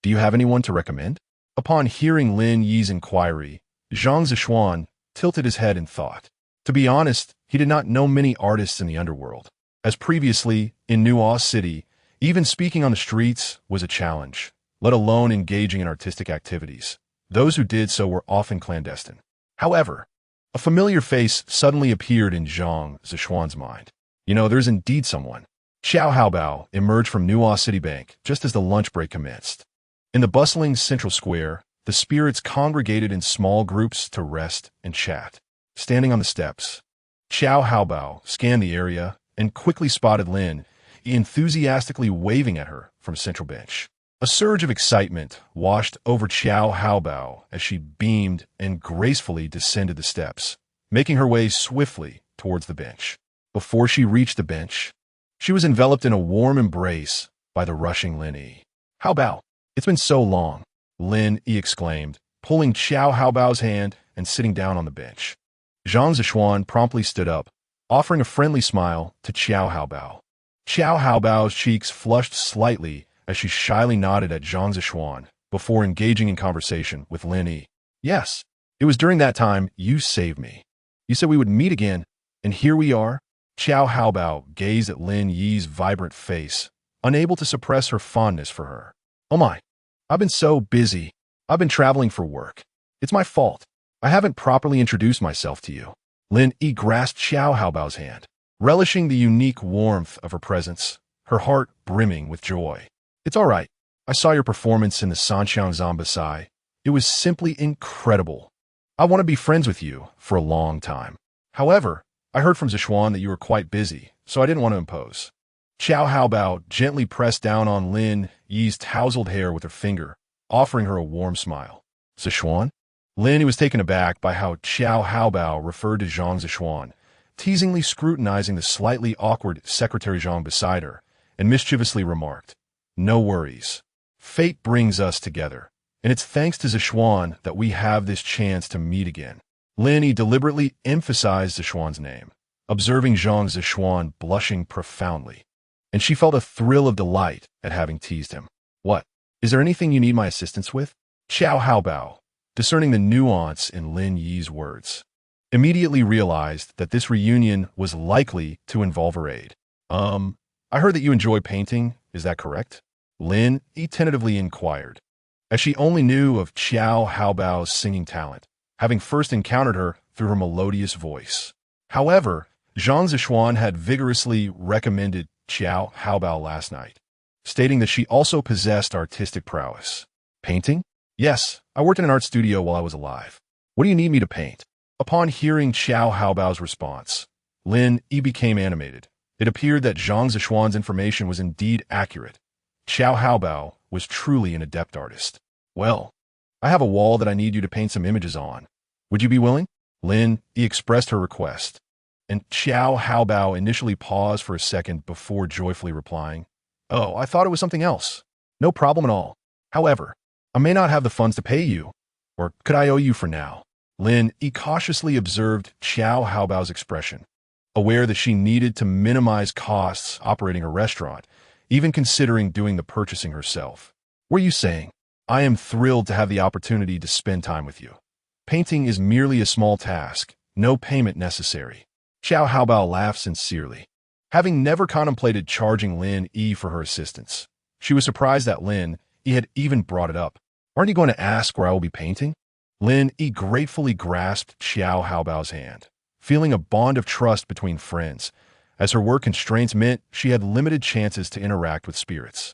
Do you have anyone to recommend? Upon hearing Lin Yi's inquiry, Zhao Xiwen tilted his head in thought. To be honest, he did not know many artists in the underworld. As previously, in Nuo City, even speaking on the streets was a challenge, let alone engaging in artistic activities. Those who did so were often clandestine. However, a familiar face suddenly appeared in Zhao Xiwen's mind. There's indeed someone. Xiao Haobao emerged from Nuo City Bank just as the lunch break commenced. In the bustling central square, the spirits congregated in small groups to rest and chat. Standing on the steps, Xiao Haobao scanned the area and quickly spotted Lin, enthusiastically waving at her from a central bench. A surge of excitement washed over Xiao Haobao as she beamed and gracefully descended the steps, making her way swiftly towards the bench. Before she reached the bench, she was enveloped in a warm embrace by the rushing Lin Yi. "Haobao, it's been so long," Lin Yi exclaimed, pulling Xiao Haobao's hand and sitting down on the bench. Zhao Xiwen promptly stood up, offering a friendly smile to Xiao Haobao. Xiao Haobao's cheeks flushed slightly as she shyly nodded at Zhao Xiwen before engaging in conversation with Lin Yi. "Yes, it was during that time you saved me. You said we would meet again, and here we are." Xiao Haobao gazed at Lin Yi's vibrant face, unable to suppress her fondness for her. "Oh my, I've been so busy. I've been traveling for work. It's my fault. I haven't properly introduced myself to you." Lin Yi grasped Xiao Haobao's hand, relishing the unique warmth of her presence, her heart brimming with joy. "It's all right. I saw your performance in the Sanxiang Zambasai. It was simply incredible. I want to be friends with you for a long time. However, I heard from Xiwen that you were quite busy, so I didn't want to impose." Xiao Haobao gently pressed down on Lin Yi's tousled hair with her finger, offering her a warm smile. "Xiwen?" Lin Yi was taken aback by how Xiao Haobao referred to Zhao Xiwen, teasingly scrutinizing the slightly awkward Secretary Zhang beside her, and mischievously remarked, "No worries. Fate brings us together, and it's thanks to Xiwen that we have this chance to meet again." Lin Yi deliberately emphasized Xiwen's name, observing Zhao Xiwen blushing profoundly, and she felt a thrill of delight at having teased him. "What? Is there anything you need my assistance with?" Xiao Haobao, discerning the nuance in Lin Yi's words, immediately realized that this reunion was likely to involve her aid. I heard that you enjoy painting, is that correct?" Lin Yi tentatively inquired, as she only knew of Xiao Haobao's singing talent, having first encountered her through her melodious voice. However, Zhao Xiwen had vigorously recommended Xiao Haobao last night, stating that she also possessed artistic prowess. "Painting? Yes, I worked in an art studio while I was alive. What do you need me to paint?" Upon hearing Xiao Haobao's response, Lin Yi became animated. It appeared that Zhao Xiwen's information was indeed accurate. Xiao Haobao was truly an adept artist. "Well, I have a wall that I need you to paint some images on. Would you be willing?" Lin Yi expressed her request, and Xiao Haobao initially paused for a second before joyfully replying, "Oh, I thought it was something else. No problem at all. However, I may not have the funds to pay you, or could I owe you for now?" Lin Yi cautiously observed Xiao Haobao's expression, aware that she needed to minimize costs operating a restaurant, even considering doing the purchasing herself. What are you saying? I am thrilled to have the opportunity to spend time with you. Painting is merely a small task, no payment necessary. Xiao Haobao laughed sincerely. Having never contemplated charging Lin Yi for her assistance, she was surprised that Lin Yi had even brought it up. Aren't you going to ask where I will be painting? Lin Yi gratefully grasped Xiao Haobao's hand, feeling a bond of trust between friends, as her work constraints meant she had limited chances to interact with spirits.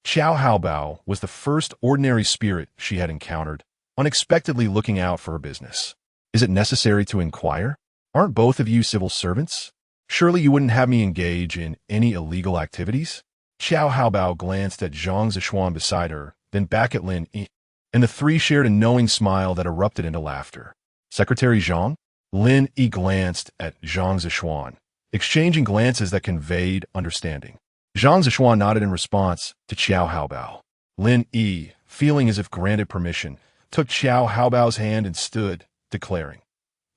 Xiao Haobao was the first ordinary spirit she had encountered, unexpectedly looking out for her business. Is it necessary to inquire? Aren't both of you civil servants? Surely you wouldn't have me engage in any illegal activities? Xiao Haobao glanced at Zhang Zishuan beside her, then back at Lin Yi, and the three shared a knowing smile that erupted into laughter. Secretary Zhang? Lin Yi glanced at Zhang Zishuan, exchanging glances that conveyed understanding. Zhang Zishuan nodded in response to Xiao Haobao. Lin Yi, feeling as if granted permission, took Xiao Haobao's hand and stood, declaring,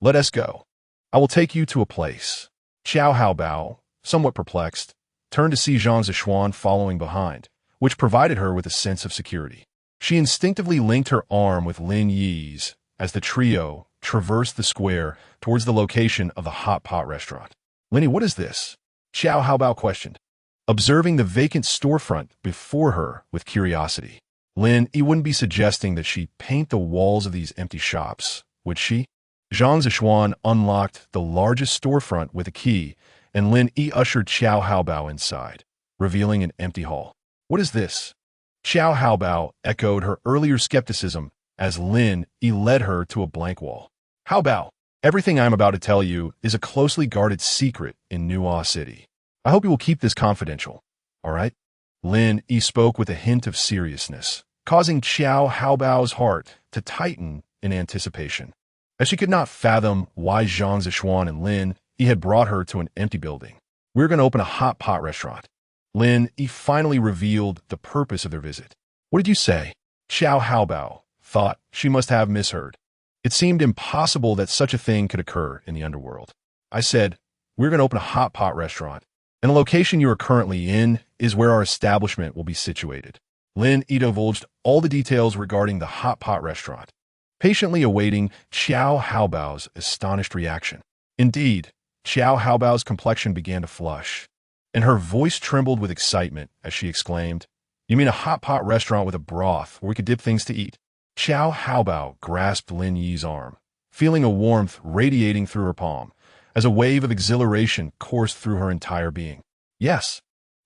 "Let us go. I will take you to a place." Xiao Haobao, somewhat perplexed, turned to see Zhang Zishuan following behind, which provided her with a sense of security. She instinctively linked her arm with Lin Yi's as the trio traversed the square towards the location of the hot pot restaurant. "Lin Yi, what is this?" Xiao Haobao questioned, observing the vacant storefront before her with curiosity. Lin Yi wouldn't be suggesting that she paint the walls of these empty shops, would she? Zhang Zishuan unlocked the largest storefront with a key, and Lin Yi ushered Xiao Haobao inside, revealing an empty hall. "What is this?" Xiao Haobao echoed her earlier skepticism as Lin Yi led her to a blank wall. "Haobao, everything I'm about to tell you is a closely guarded secret in Nuo City. I hope you will keep this confidential, all right?" Lin Yi spoke with a hint of seriousness, causing Xiao Haobao's heart to tighten in anticipation, as she could not fathom why Zhang Zishuan and Lin Yi had brought her to an empty building. "We're going to open a hot pot restaurant." Lin Yi finally revealed the purpose of their visit. "What did you say?" Xiao Haobao thought she must have misheard. It seemed impossible that such a thing could occur in the underworld. "I said, we're going to open a hot pot restaurant, and the location you are currently in is where our establishment will be situated." Lin Yi divulged all the details regarding the hot pot restaurant, patiently awaiting Xiao Haobao's astonished reaction. Indeed, Xiao Haobao's complexion began to flush, and her voice trembled with excitement as she exclaimed, "You mean a hot pot restaurant with a broth where we could dip things to eat?" Xiao Haobao grasped Lin Yi's arm, feeling a warmth radiating through her palm, as a wave of exhilaration coursed through her entire being. "Yes,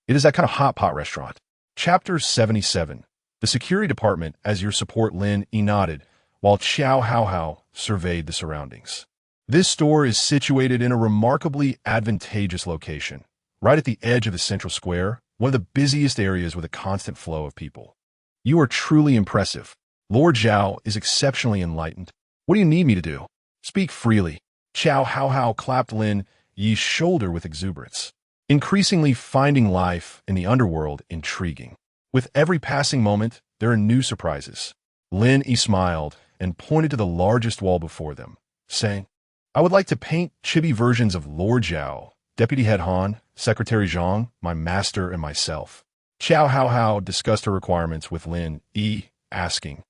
it is that kind of hot pot restaurant." Chapter 77. The Security Department as your support. Lin Yi nodded, while Xiao Haohao surveyed the surroundings. This store is situated in a remarkably advantageous location, right at the edge of the central square, one of the busiest areas with a constant flow of people. "You are truly impressive. Lord Zhao is exceptionally enlightened. What do you need me to do? Speak freely." Xiao Haohao clapped Lin Yi's shoulder with exuberance, increasingly finding life in the underworld intriguing. With every passing moment, there are new surprises. Lin Yi smiled and pointed to the largest wall before them, saying, "I would like to paint chibi versions of Lord Zhao, Deputy Head Han, Secretary Zhang, my master, and myself." Xiao Haohao discussed her requirements with Lin Yi, asking,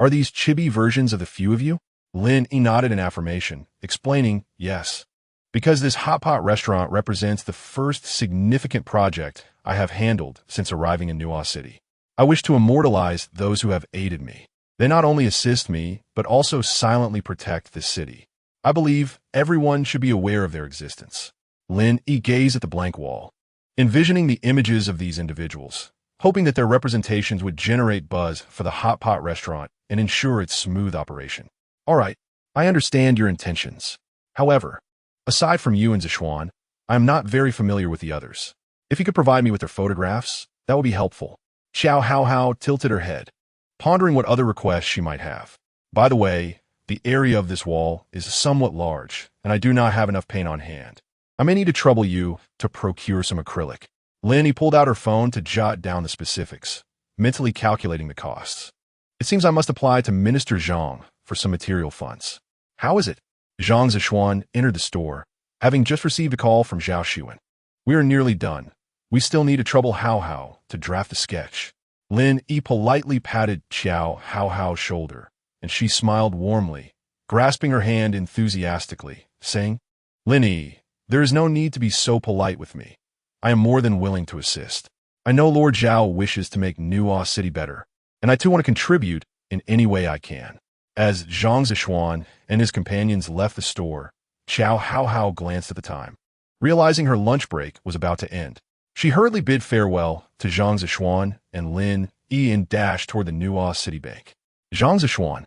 "Are these chibi versions of the few of you?" Lin Yi nodded in affirmation, explaining, "Yes, because this hot pot restaurant represents the first significant project I have handled since arriving in Nuo City. I wish to immortalize those who have aided me. They not only assist me, but also silently protect this city. I believe everyone should be aware of their existence." Lin Yi gazed at the blank wall, envisioning the images of these individuals, hoping that their representations would generate buzz for the hot pot restaurant and ensure its smooth operation. "All right, I understand your intentions. However, aside from you and Zishuan, I am not very familiar with the others. If you could provide me with their photographs, that would be helpful." Xiao Haohao tilted her head, pondering what other requests she might have. "By the way, the area of this wall is somewhat large, and I do not have enough paint on hand. I may need to trouble you to procure some acrylic." Lin Yi pulled out her phone to jot down the specifics, mentally calculating the costs. "It seems I must apply to Minister Zhang for some material funds." "How is it?" Zhang Zishuan entered the store, having just received a call from Zhao Xiwen. "We are nearly done. We still need to trouble Hao Hao to draft the sketch. Lin Yi politely patted Xiao Hao Hao's shoulder, and she smiled warmly, grasping her hand enthusiastically, saying, Lin Yi, there is no need to be so polite with me. I am more than willing to assist. I know Lord Zhao wishes to make Nuo City better, and I too want to contribute in any way I can. As Zhao Xiwen and his companions left the store, Xiao Hao Hao glanced at the time. Realizing her lunch break was about to end, she hurriedly bid farewell to Zhao Xiwen and Lin Yi and dashed toward the Nuo City Bank. Zhao Xiwen,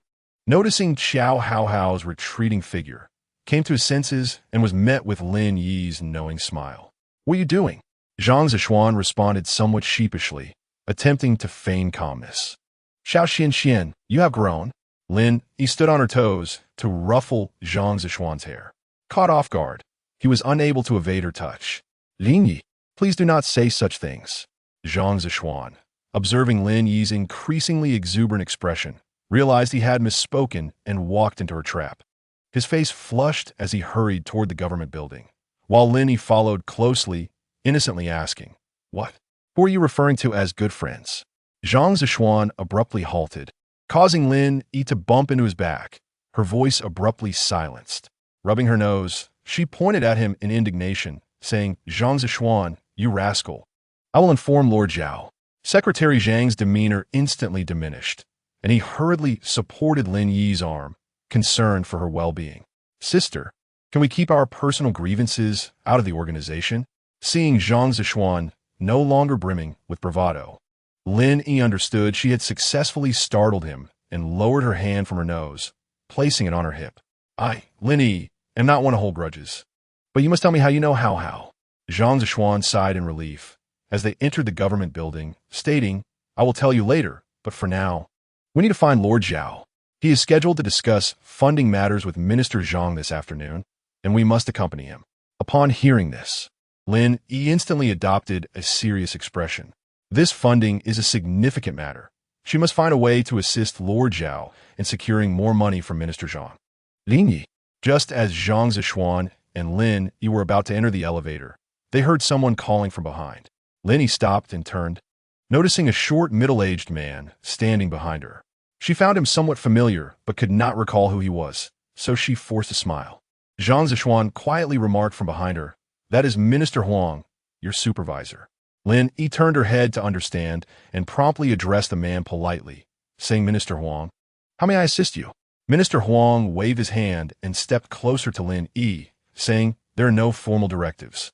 noticing Xiao Hao Hao's retreating figure, came to his senses and was met with Lin Yi's knowing smile. What are you doing? Zhao Xiwen responded somewhat sheepishly, attempting to feign calmness. Xiao Xian, you have grown. Lin Yi stood on her toes to ruffle Zhao Xiwen's hair. Caught off guard, he was unable to evade her touch. Lin Yi, please do not say such things. Zhao Xiwen, observing Lin Yi's increasingly exuberant expression, realized he had misspoken and walked into her trap. His face flushed as he hurried toward the government building, while Lin Yi followed closely, innocently asking, What? Who are you referring to as good friends? Zhao Xiwen abruptly halted, causing Lin Yi to bump into his back, her voice abruptly silenced. Rubbing her nose, she pointed at him in indignation, saying, Zhao Xiwen, you rascal. I will inform Lord Zhao. Secretary Zhang's demeanor instantly diminished, and he hurriedly supported Lin Yi's arm, concerned for her well-being. Sister, can we keep our personal grievances out of the organization? Seeing Zhao Xiwen no longer brimming with bravado, Lin Yi understood she had successfully startled him and lowered her hand from her nose, placing it on her hip. I, Lin Yi, am not one to hold grudges. But you must tell me how you know Hao Hao. Zhao Xiwen sighed in relief as they entered the government building, stating, I will tell you later, but for now, we need to find Lord Zhao. He is scheduled to discuss funding matters with Minister Zhang this afternoon, and we must accompany him. Upon hearing this, Lin Yi instantly adopted a serious expression. This funding is a significant matter. She must find a way to assist Lord Zhao in securing more money from Minister Zhang. Lin Yi, just as Zhao Xiwen and Lin Yi were about to enter the elevator, they heard someone calling from behind. Lin Yi stopped and turned, noticing a short, middle-aged man standing behind her. She found him somewhat familiar, but could not recall who he was, so she forced a smile. Zhao Xiwen quietly remarked from behind her, That is Minister Huang, your supervisor. Lin Yi turned her head to understand and promptly addressed the man politely, saying, Minister Huang, how may I assist you? Minister Huang waved his hand and stepped closer to Lin Yi, saying, There are no formal directives.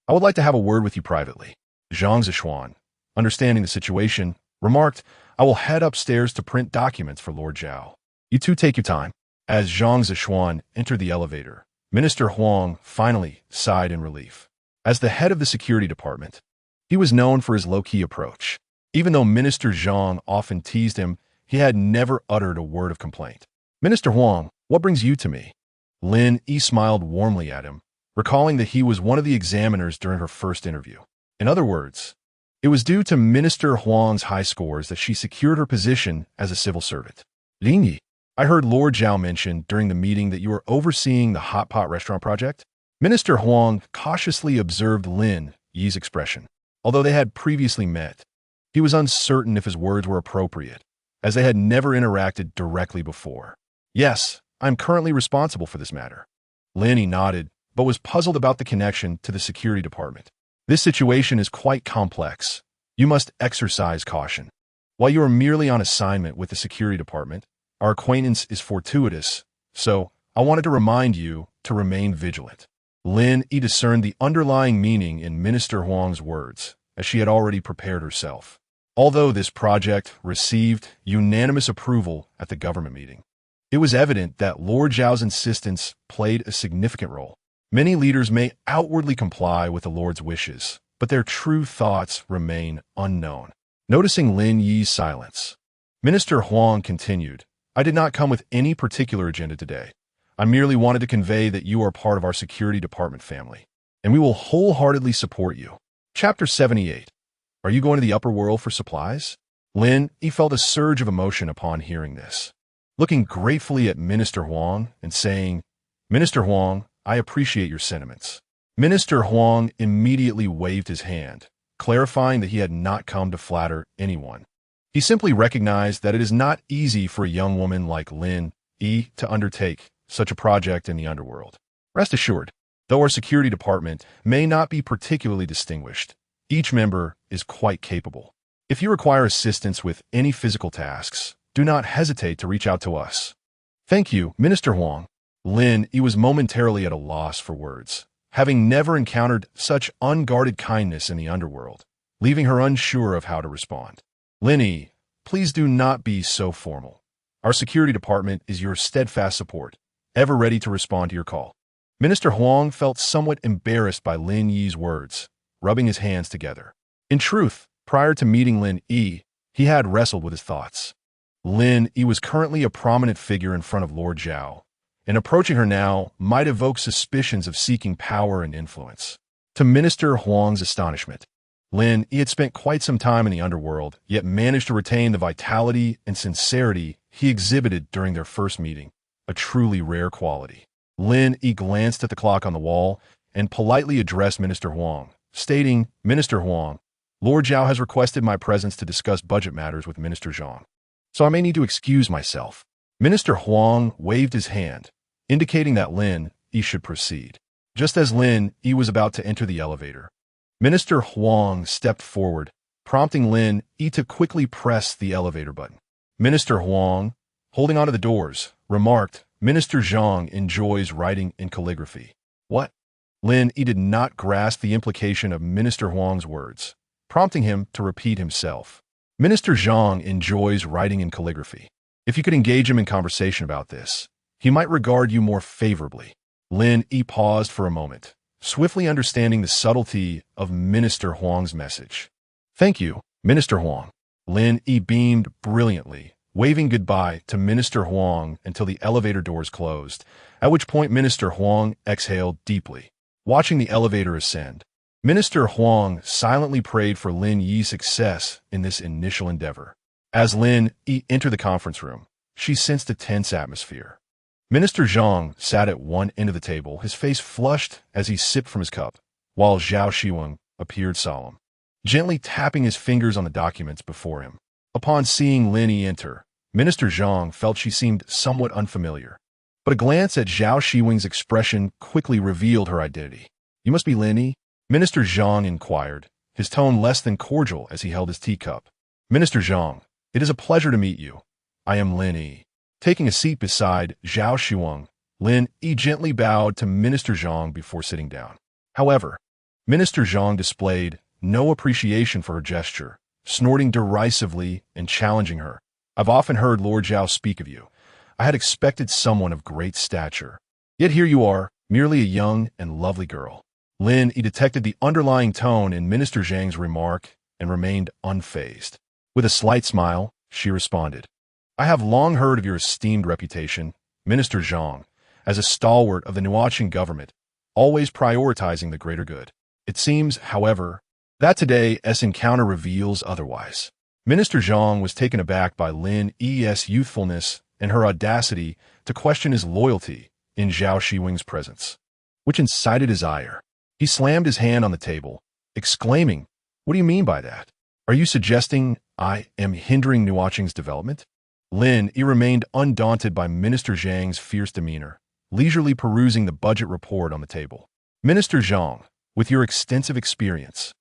I would like to have a word with you privately. Zhao Xiwen, understanding the situation, remarked, I will head upstairs to print documents for Lord Zhao. You two take your time. As Zhao Xiwen entered the elevator, Minister Huang finally sighed in relief. As the head of the security department, he was known for his low-key approach. Even though Minister Zhang often teased him, he had never uttered a word of complaint. Minister Huang, what brings you to me? Lin Yi smiled warmly at him, recalling that he was one of the examiners during her first interview. In other words, it was due to Minister Huang's high scores that she secured her position as a civil servant. Lin Yi, I heard Lord Zhao mention during the meeting that you are overseeing the hot pot restaurant project. Minister Huang cautiously observed Lin Yi's expression. Although they had previously met, he was uncertain if his words were appropriate, as they had never interacted directly before. Yes, I am currently responsible for this matter. Lin Yi nodded, but was puzzled about the connection to the security department. This situation is quite complex. You must exercise caution. While you are merely on assignment with the security department, our acquaintance is fortuitous, so I wanted to remind you to remain vigilant. Lin Yi discerned the underlying meaning in Minister Huang's words, as she had already prepared herself. Although this project received unanimous approval at the government meeting, it was evident that Lord Zhao's insistence played a significant role. Many leaders may outwardly comply with the Lord's wishes, but their true thoughts remain unknown. Noticing Lin Yi's silence, Minister Huang continued, I did not come with any particular agenda today. I merely wanted to convey that you are part of our security department family, and we will wholeheartedly support you. Chapter 78. Are you going to the upper world for supplies? Lin Yi felt a surge of emotion upon hearing this. Looking gratefully at Minister Huang and saying, Minister Huang, I appreciate your sentiments. Minister Huang immediately waved his hand, clarifying that he had not come to flatter anyone. He simply recognized that it is not easy for a young woman like Lin Yi to undertake such a project in the underworld. Rest assured, though our security department may not be particularly distinguished, each member is quite capable. If you require assistance with any physical tasks, do not hesitate to reach out to us. Thank you, Minister Huang. Lin Yi was momentarily at a loss for words, having never encountered such unguarded kindness in the underworld, leaving her unsure of how to respond. Lin Yi, please do not be so formal. Our security department is your steadfast support, ever ready to respond to your call. Minister Huang felt somewhat embarrassed by Lin Yi's words, rubbing his hands together. In truth, prior to meeting Lin Yi, he had wrestled with his thoughts. Lin Yi was currently a prominent figure in front of Lord Zhao, and approaching her now might evoke suspicions of seeking power and influence. To Minister Huang's astonishment, Lin Yi had spent quite some time in the underworld, yet managed to retain the vitality and sincerity he exhibited during their first meeting, a truly rare quality. Lin Yi glanced at the clock on the wall and politely addressed Minister Huang, stating, Minister Huang, Lord Zhao has requested my presence to discuss budget matters with Minister Zhang, so I may need to excuse myself. Minister Huang waved his hand, indicating that Lin Yi should proceed. Just as Lin Yi was about to enter the elevator, Minister Huang stepped forward, prompting Lin Yi to quickly press the elevator button. Minister Huang, holding onto the doors, remarked, Minister Zhang enjoys writing in calligraphy. What? Lin Yi did not grasp the implication of Minister Huang's words, prompting him to repeat himself. Minister Zhang enjoys writing in calligraphy. If you could engage him in conversation about this, he might regard you more favorably. Lin Yi paused for a moment, swiftly understanding the subtlety of Minister Huang's message. Thank you, Minister Huang. Lin Yi beamed brilliantly, waving goodbye to Minister Huang until the elevator doors closed, at which point Minister Huang exhaled deeply. Watching the elevator ascend, Minister Huang silently prayed for Lin Yi's success in this initial endeavor. As Lin Yi entered the conference room, she sensed a tense atmosphere. Minister Zhang sat at one end of the table, his face flushed as he sipped from his cup, while Zhao Xiwen appeared solemn, gently tapping his fingers on the documents before him. Upon seeing Lin Yi enter, Minister Zhang felt she seemed somewhat unfamiliar, but a glance at Zhao Xiwen's expression quickly revealed her identity. You must be Lin Yi? Minister Zhang inquired, his tone less than cordial as he held his teacup. Minister Zhang, it is a pleasure to meet you. I am Lin Yi. Taking a seat beside Zhao Xiwen, Lin Yi gently bowed to Minister Zhang before sitting down. However, Minister Zhang displayed no appreciation for her gesture, snorting derisively and challenging her. I've often heard Lord Zhao speak of you. I had expected someone of great stature. Yet here you are, merely a young and lovely girl. Lin Yi detected the underlying tone in Minister Zhang's remark and remained unfazed. With a slight smile, she responded, I have long heard of your esteemed reputation, Minister Zhang, as a stalwart of the Nuo Cheng government, always prioritizing the greater good. It seems, however, that today's encounter reveals otherwise. Minister Zhang was taken aback by Lin Yi's youthfulness and her audacity to question his loyalty in Zhao Xiwen's presence, which incited his ire. He slammed his hand on the table, exclaiming, What do you mean by that? Are you suggesting I am hindering Nuo Cheng's development? Lin Yi remained undaunted by Minister Zhang's fierce demeanor, leisurely perusing the budget report on the table. Minister Zhang, with your extensive experience,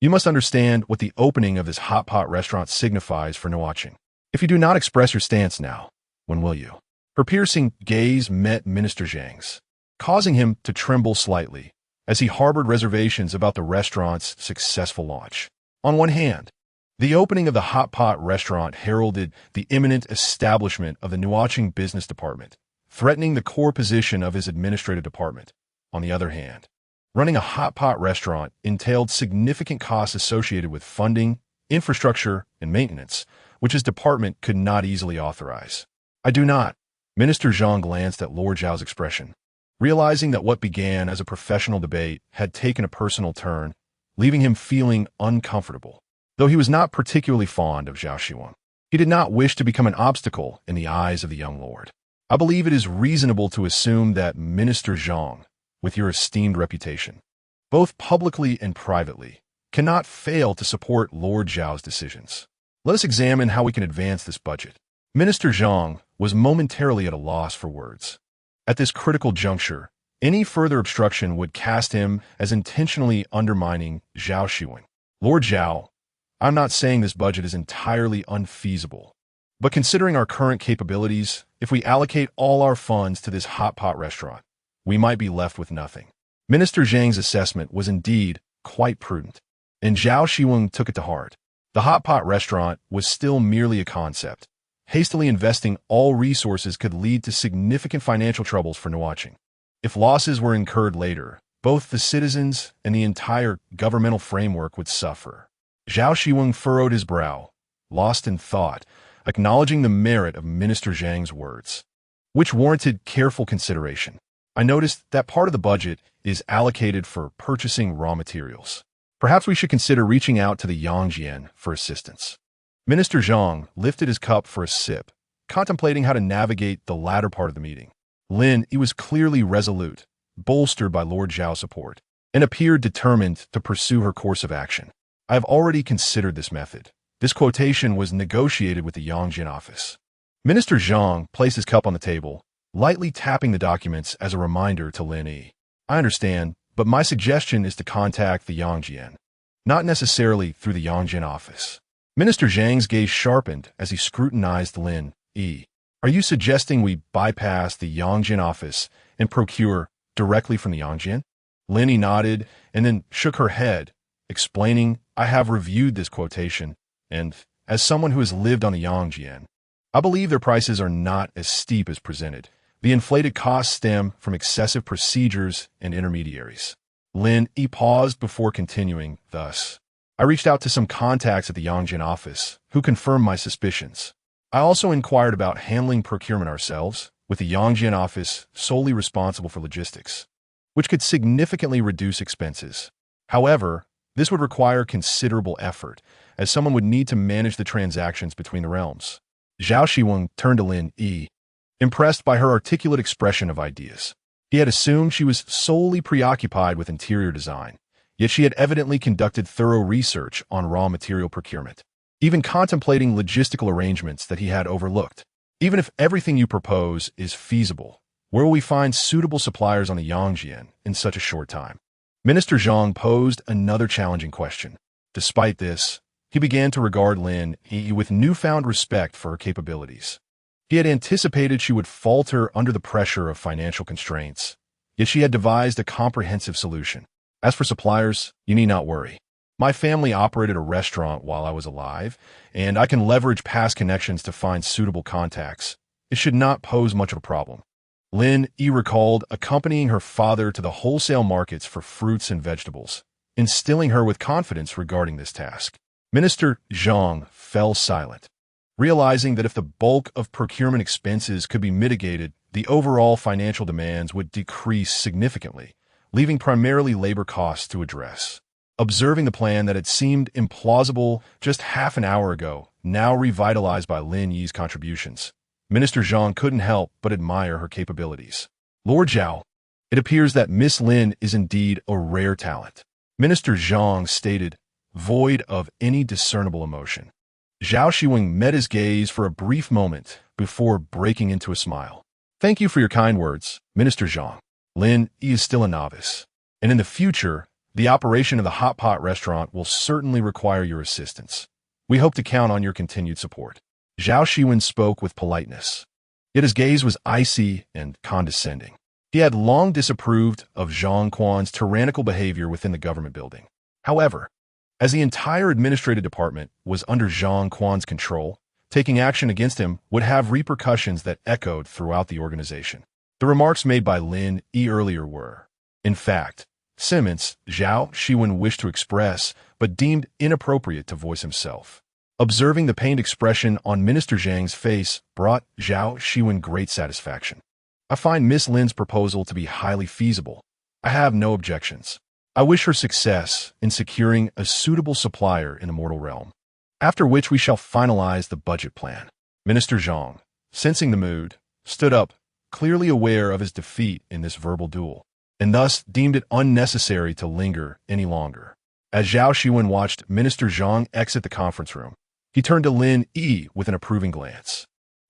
you must understand what the opening of this hot pot restaurant signifies for Nuo Cheng. If you do not express your stance now, when will you? Her piercing gaze met Minister Zhang's, causing him to tremble slightly as he harbored reservations about the restaurant's successful launch. On one hand, the opening of the hot pot restaurant heralded the imminent establishment of the Nuo Cheng business department, threatening the core position of his administrative department. On the other hand, running a hot pot restaurant entailed significant costs associated with funding, infrastructure, and maintenance, which his department could not easily authorize. I do not. Minister Zhang glanced at Lord Zhao's expression, realizing that what began as a professional debate had taken a personal turn, leaving him feeling uncomfortable. Though he was not particularly fond of Zhao Xiwen, he did not wish to become an obstacle in the eyes of the young lord. I believe it is reasonable to assume that Minister Zhang, with your esteemed reputation, both publicly and privately, cannot fail to support Lord Zhao's decisions. Let us examine how we can advance this budget. Minister Zhang was momentarily at a loss for words. At this critical juncture, any further obstruction would cast him as intentionally undermining Zhao Xiwen. Lord Zhao, I'm not saying this budget is entirely unfeasible, but considering our current capabilities, if we allocate all our funds to this hot pot restaurant, we might be left with nothing. Minister Zhang's assessment was indeed quite prudent, and Zhao Xiwen took it to heart. The hot pot restaurant was still merely a concept. Hastily investing all resources could lead to significant financial troubles for Nuo Cheng. If losses were incurred later, both the citizens and the entire governmental framework would suffer. Zhao Xiwen furrowed his brow, lost in thought, acknowledging the merit of Minister Zhang's words, which warranted careful consideration. I noticed that part of the budget is allocated for purchasing raw materials. Perhaps we should consider reaching out to the Yangjian for assistance. Minister Zhang lifted his cup for a sip, contemplating how to navigate the latter part of the meeting. Lin Yi was clearly resolute, bolstered by Lord Zhao's support, and appeared determined to pursue her course of action. I have already considered this method. This quotation was negotiated with the Yangjian office. Minister Zhang placed his cup on the table, lightly tapping the documents as a reminder to Lin Yi. I understand, but my suggestion is to contact the Yangjian, not necessarily through the Yangjian office. Minister Zhang's gaze sharpened as he scrutinized Lin Yi. Are you suggesting we bypass the Yangjian office and procure directly from the Yangjian? Lin Yi nodded and then shook her head, explaining, I have reviewed this quotation, and as someone who has lived on the Yangjian, I believe their prices are not as steep as presented. The inflated costs stem from excessive procedures and intermediaries. Lin Yi paused before continuing, thus, I reached out to some contacts at the Yangjian office, who confirmed my suspicions. I also inquired about handling procurement ourselves, with the Yangjian office solely responsible for logistics, which could significantly reduce expenses. However, this would require considerable effort, as someone would need to manage the transactions between the realms. Zhao Xiwen turned to Lin Yi, impressed by her articulate expression of ideas. He had assumed she was solely preoccupied with interior design, yet she had evidently conducted thorough research on raw material procurement, even contemplating logistical arrangements that he had overlooked. Even if everything you propose is feasible, where will we find suitable suppliers on the Yangjian in such a short time? Minister Zhang posed another challenging question. Despite this, he began to regard Lin Yi with newfound respect for her capabilities. He had anticipated she would falter under the pressure of financial constraints, yet she had devised a comprehensive solution. As for suppliers, you need not worry. My family operated a restaurant while I was alive, and I can leverage past connections to find suitable contacts. It should not pose much of a problem. Lin Yi recalled accompanying her father to the wholesale markets for fruits and vegetables, instilling her with confidence regarding this task. Minister Zhang fell silent, realizing that if the bulk of procurement expenses could be mitigated, the overall financial demands would decrease significantly, leaving primarily labor costs to address. Observing the plan that had seemed implausible just half an hour ago, now revitalized by Lin Yi's contributions, Minister Zhang couldn't help but admire her capabilities. Lord Zhao, it appears that Miss Lin is indeed a rare talent, Minister Zhang stated, void of any discernible emotion. Zhao Xiwen met his gaze for a brief moment before breaking into a smile. Thank you for your kind words, Minister Zhang. Lin Yi is still a novice, and in the future, the operation of the hot pot restaurant will certainly require your assistance. We hope to count on your continued support. Zhao Xiwen spoke with politeness, yet his gaze was icy and condescending. He had long disapproved of Zhang Quan's tyrannical behavior within the government building. However, as the entire administrative department was under Zhang Quan's control, taking action against him would have repercussions that echoed throughout the organization. The remarks made by Lin Yi earlier were, in fact, sentiments Zhao Xiwen wished to express but deemed inappropriate to voice himself. Observing the pained expression on Minister Zhang's face brought Zhao Xiwen great satisfaction. I find Miss Lin's proposal to be highly feasible. I have no objections. I wish her success in securing a suitable supplier in the mortal realm, after which we shall finalize the budget plan. Minister Zhang, sensing the mood, stood up, clearly aware of his defeat in this verbal duel, and thus deemed it unnecessary to linger any longer. As Zhao Xiwen watched Minister Zhang exit the conference room, he turned to Lin Yi with an approving glance.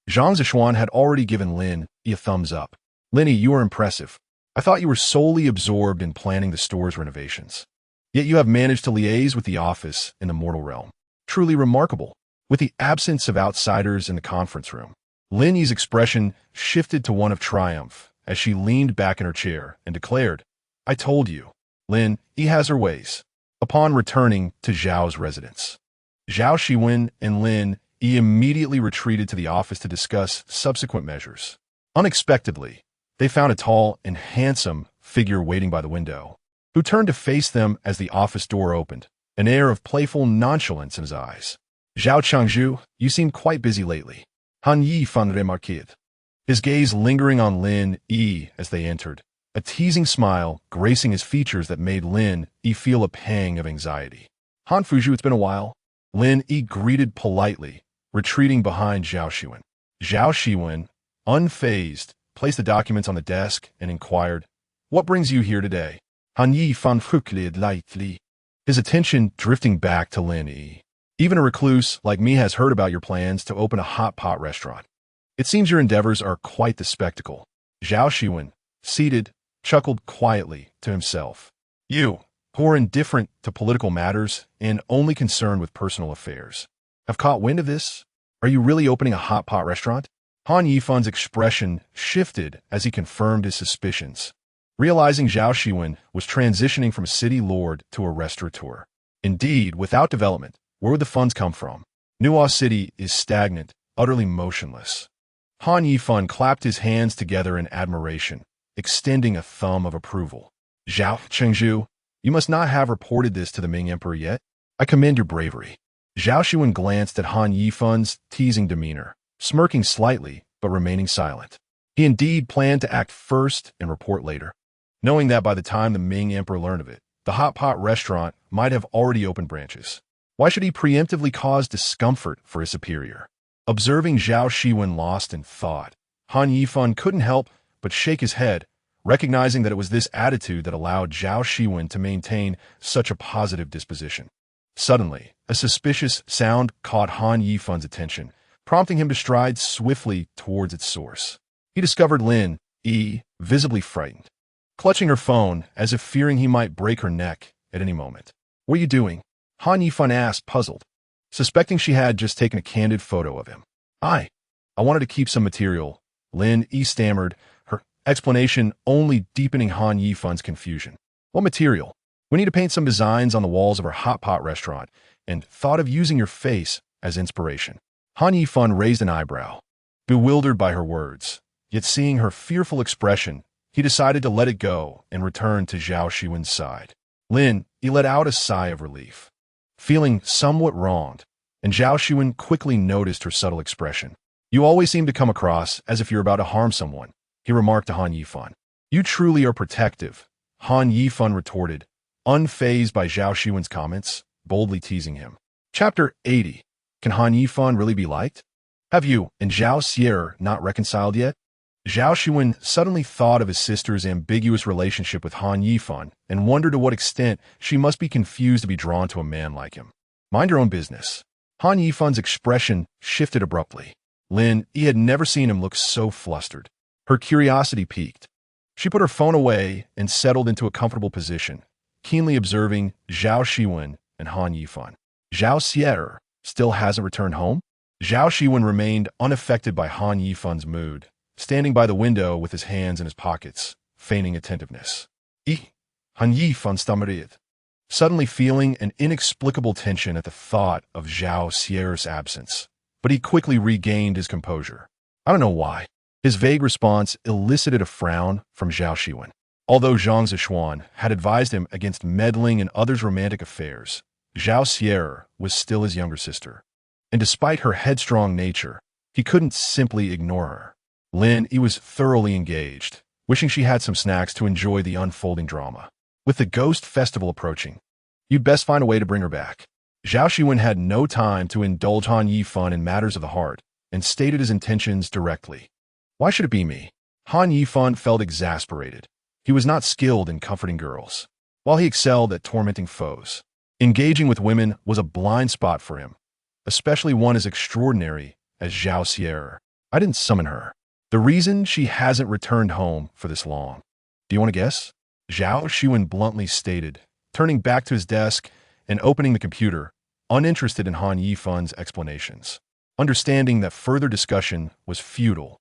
Zhang Zishuan had already given Lin Yi a thumbs up. "Lin Yi, you are impressive. I thought you were solely absorbed in planning the store's renovations. Yet you have managed to liaise with the office in the mortal realm. Truly remarkable." With the absence of outsiders in the conference room, Lin Yi's expression shifted to one of triumph as she leaned back in her chair and declared, "I told you, Lin Yi has her ways." Upon returning to Zhao's residence, Zhao Xiwen and Lin Yi immediately retreated to the office to discuss subsequent measures. Unexpectedly, they found a tall and handsome figure waiting by the window, who turned to face them as the office door opened, an air of playful nonchalance in his eyes. "Zhao Changzhu, you seem quite busy lately," Han Yifan remarqued, his gaze lingering on Lin Yi as they entered, a teasing smile gracing his features that made Lin Yi feel a pang of anxiety. "Han Fuzhu, it's been a while." Lin Yi greeted politely, retreating behind Zhao Xiwen. Zhao Xiwen, unfazed, placed the documents on the desk and inquired, "What brings you here today?" Han Yifan fructed lightly, his attention drifting back to Lin Yi. "Even a recluse like me has heard about your plans to open a hot pot restaurant. It seems your endeavors are quite the spectacle." Zhao Xiwen, seated, chuckled quietly to himself. "You, who are indifferent to political matters and only concerned with personal affairs, have caught wind of this? Are you really opening a hot pot restaurant?" Han Yifan's expression shifted as he confirmed his suspicions, realizing Zhao Xiwen was transitioning from a city lord to a restaurateur. Indeed, without development, where would the funds come from? Nuo City is stagnant, utterly motionless. Han Yifan clapped his hands together in admiration, extending a thumb of approval. "Zhao Chengzhu, you must not have reported this to the Ming Emperor yet. I commend your bravery." Zhao Xiwen glanced at Han Yifan's teasing demeanor, smirking slightly but remaining silent. He indeed planned to act first and report later, knowing that by the time the Ming Emperor learned of it, the hot pot restaurant might have already opened branches. Why should he preemptively cause discomfort for his superior? Observing Zhao Xiwen lost in thought, Han Yifan couldn't help but shake his head, recognizing that it was this attitude that allowed Zhao Xiwen to maintain such a positive disposition. Suddenly, a suspicious sound caught Han Yifan's attention, prompting him to stride swiftly towards its source. He discovered Lin Yi, visibly frightened, clutching her phone as if fearing he might break her neck at any moment. "What are you doing?" Han Yifan asked, puzzled, suspecting she had just taken a candid photo of him. I wanted to keep some material," Lin Yi stammered, her explanation only deepening Han Yifan's confusion. "What material?" "We need to paint some designs on the walls of our hot pot restaurant, and thought of using your face as inspiration." Han Yifan raised an eyebrow, bewildered by her words, yet seeing her fearful expression, he decided to let it go and return to Zhao Xiwen's side. Lin Yi let out a sigh of relief, feeling somewhat wronged, and Zhao Xiwen quickly noticed her subtle expression. "You always seem to come across as if you're about to harm someone," he remarked to Han Yifan. "You truly are protective," Han Yifan retorted, unfazed by Zhao Xiwen's comments, boldly teasing him. Chapter 80. Can Han Yifan really be liked? Have you and Zhao Xier not reconciled yet? Zhao Xiwen suddenly thought of his sister's ambiguous relationship with Han Yifan and wondered to what extent she must be confused to be drawn to a man like him. "Mind your own business." Han Yifan's expression shifted abruptly. Lin Yi had never seen him look so flustered. Her curiosity piqued. She put her phone away and settled into a comfortable position, keenly observing Zhao Xiwen and Han Yifan. "Zhao Xier still hasn't returned home?" Zhao Xiwen remained unaffected by Han Yifan's mood, standing by the window with his hands in his pockets, feigning attentiveness. Han Yifan stammered, suddenly feeling an inexplicable tension at the thought of Zhao Xier's absence. But he quickly regained his composure. "I don't know why." His vague response elicited a frown from Zhao Xiwen. Although Zhang Zishuan had advised him against meddling in others' romantic affairs, Zhao Xier was still his younger sister, and despite her headstrong nature, he couldn't simply ignore her. Lin Yi was thoroughly engaged, wishing she had some snacks to enjoy the unfolding drama. With the Ghost Festival approaching, you'd best find a way to bring her back. Zhao Xiwen had no time to indulge Han Yifan in matters of the heart and stated his intentions directly. "Why should it be me?" Han Yifan felt exasperated. He was not skilled in comforting girls, while he excelled at tormenting foes. Engaging with women was a blind spot for him, especially one as extraordinary as Zhao Xiwen. I didn't summon her. The reason she hasn't returned home for this long. Do you want to guess? Zhao Xiwen bluntly stated, turning back to his desk and opening the computer, uninterested in Han Yifun's explanations. Understanding that further discussion was futile,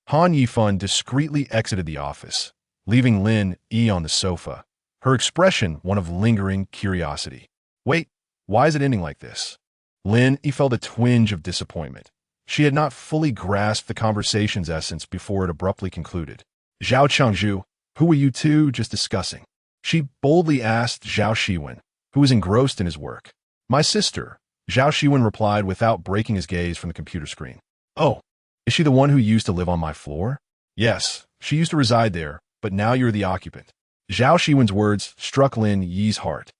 Han Yifun discreetly exited the office, leaving Lin Yi on the sofa, her expression one of lingering curiosity. Wait, why is it ending like this? Lin Yi felt a twinge of disappointment. She had not fully grasped the conversation's essence before it abruptly concluded. Zhao Changzhu, who were you two just discussing? She boldly asked Zhao Xiwen, who was engrossed in his work. My sister, Zhao Xiwen replied without breaking his gaze from the computer screen. Oh, is she the one who used to live on my floor? Yes, she used to reside there, but now you're the occupant. Zhao Xiwen's words struck Lin Yi's heart,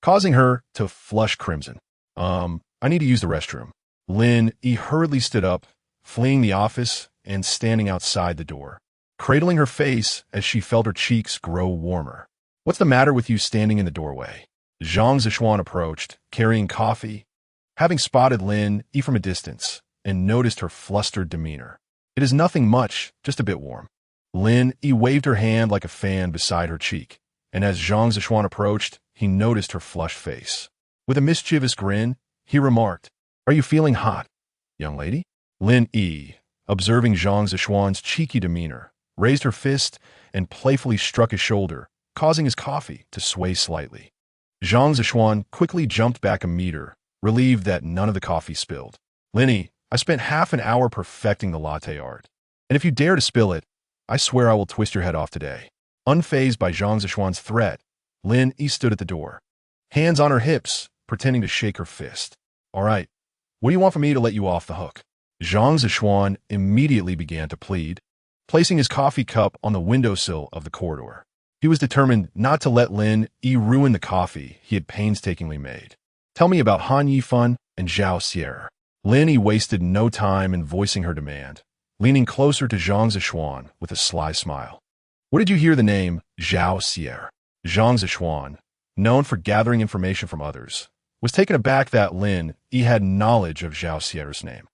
causing her to flush crimson. I need to use the restroom. Lin Yi hurriedly stood up, fleeing the office and standing outside the door, cradling her face as she felt her cheeks grow warmer. What's the matter with you standing in the doorway? Zhang Zishuan approached, carrying coffee, having spotted Lin Yi from a distance, and noticed her flustered demeanor. It is nothing much, just a bit warm. Lin Yi waved her hand like a fan beside her cheek, and as Zhang Zishuan approached, he noticed her flushed face. With a mischievous grin, he remarked, Are you feeling hot, young lady? Lin Yi, observing Zhang Zishuan's cheeky demeanor, raised her fist and playfully struck his shoulder, causing his coffee to sway slightly. Zhang Zishuan quickly jumped back a meter, relieved that none of the coffee spilled. Lin Yi, I spent half an hour perfecting the latte art, and if you dare to spill it, I swear I will twist your head off today. Unfazed by Zhang Zishuan's threat, Lin Yi stood at the door, hands on her hips, pretending to shake her fist. All right, what do you want from me to let you off the hook? Zhang Zishuan immediately began to plead, placing his coffee cup on the windowsill of the corridor. He was determined not to let Lin Yi ruin the coffee he had painstakingly made. Tell me about Han Yifun and Zhao Xiwen. Lin Yi wasted no time in voicing her demand, leaning closer to Zhang Zishuan with a sly smile. Where did you hear the name Zhao Xiwen? Zhang Zishuan, known for gathering information from others, was taken aback that Lin Yi had knowledge of Zhao Xiwen's name.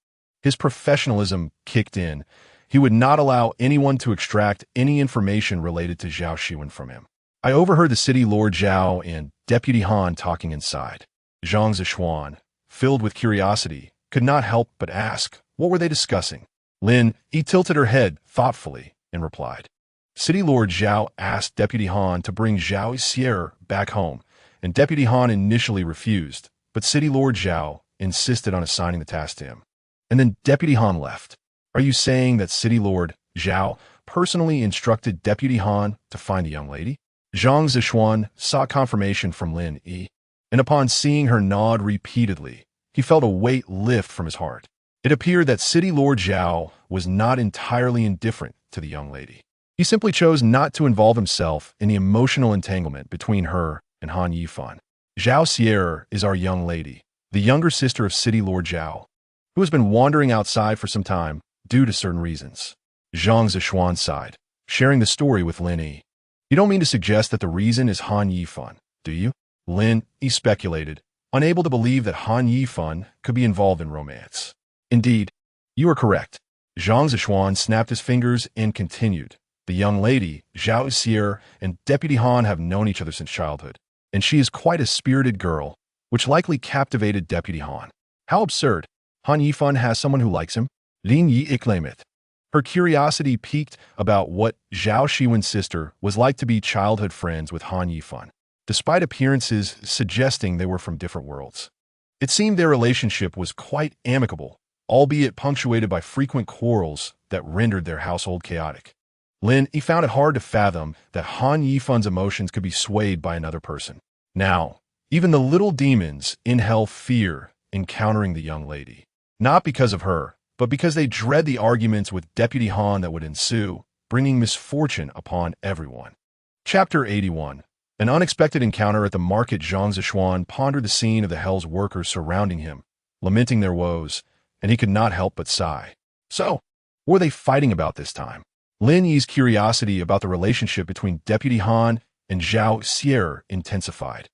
His professionalism kicked in. He would not allow anyone to extract any information related to Zhao Xiwen from him. I overheard the city lord Zhao and Deputy Han talking inside. Zhang Zishuan, filled with curiosity, could not help but ask, what were they discussing? Lin Yi tilted her head thoughtfully and replied. City Lord Zhao asked Deputy Han to bring Zhao Xiwen back home, and Deputy Han initially refused, but City Lord Zhao insisted on assigning the task to him. And then Deputy Han left. Are you saying that City Lord Zhao personally instructed Deputy Han to find a young lady? Zhang Zishuan sought confirmation from Lin Yi, and upon seeing her nod repeatedly, he felt a weight lift from his heart. It appeared that City Lord Zhao was not entirely indifferent to the young lady. He simply chose not to involve himself in the emotional entanglement between her and Han Yifun. Zhao Xiwen is our young lady, the younger sister of City Lord Zhao, who has been wandering outside for some time due to certain reasons. Zhang Zishuan sighed, sharing the story with Lin Yi. You don't mean to suggest that the reason is Han Yifun, do you? Lin Yi speculated, unable to believe that Han Yifun could be involved in romance. Indeed, you are correct. Zhang Zishuan snapped his fingers and continued. The young lady, Zhao Xiwen, and Deputy Han have known each other since childhood, and she is quite a spirited girl, which likely captivated Deputy Han. How absurd. Han Yifun has someone who likes him? Lin Yi exclaimed. Her curiosity piqued about what Zhao Xiwen's sister was like to be childhood friends with Han Yifun, despite appearances suggesting they were from different worlds. It seemed their relationship was quite amicable, albeit punctuated by frequent quarrels that rendered their household chaotic. Lin Yi found it hard to fathom that Han Yifun's emotions could be swayed by another person. Now, even the little demons in hell fear encountering the young lady. Not because of her, but because they dread the arguments with Deputy Han that would ensue, bringing misfortune upon everyone. Chapter 81. An unexpected encounter at the market. Zhang Zishuan pondered the scene of the hell's workers surrounding him, lamenting their woes, and he could not help but sigh. So, what were they fighting about this time? Lin Yi's curiosity about the relationship between Deputy Han and Zhao Xiwen intensified.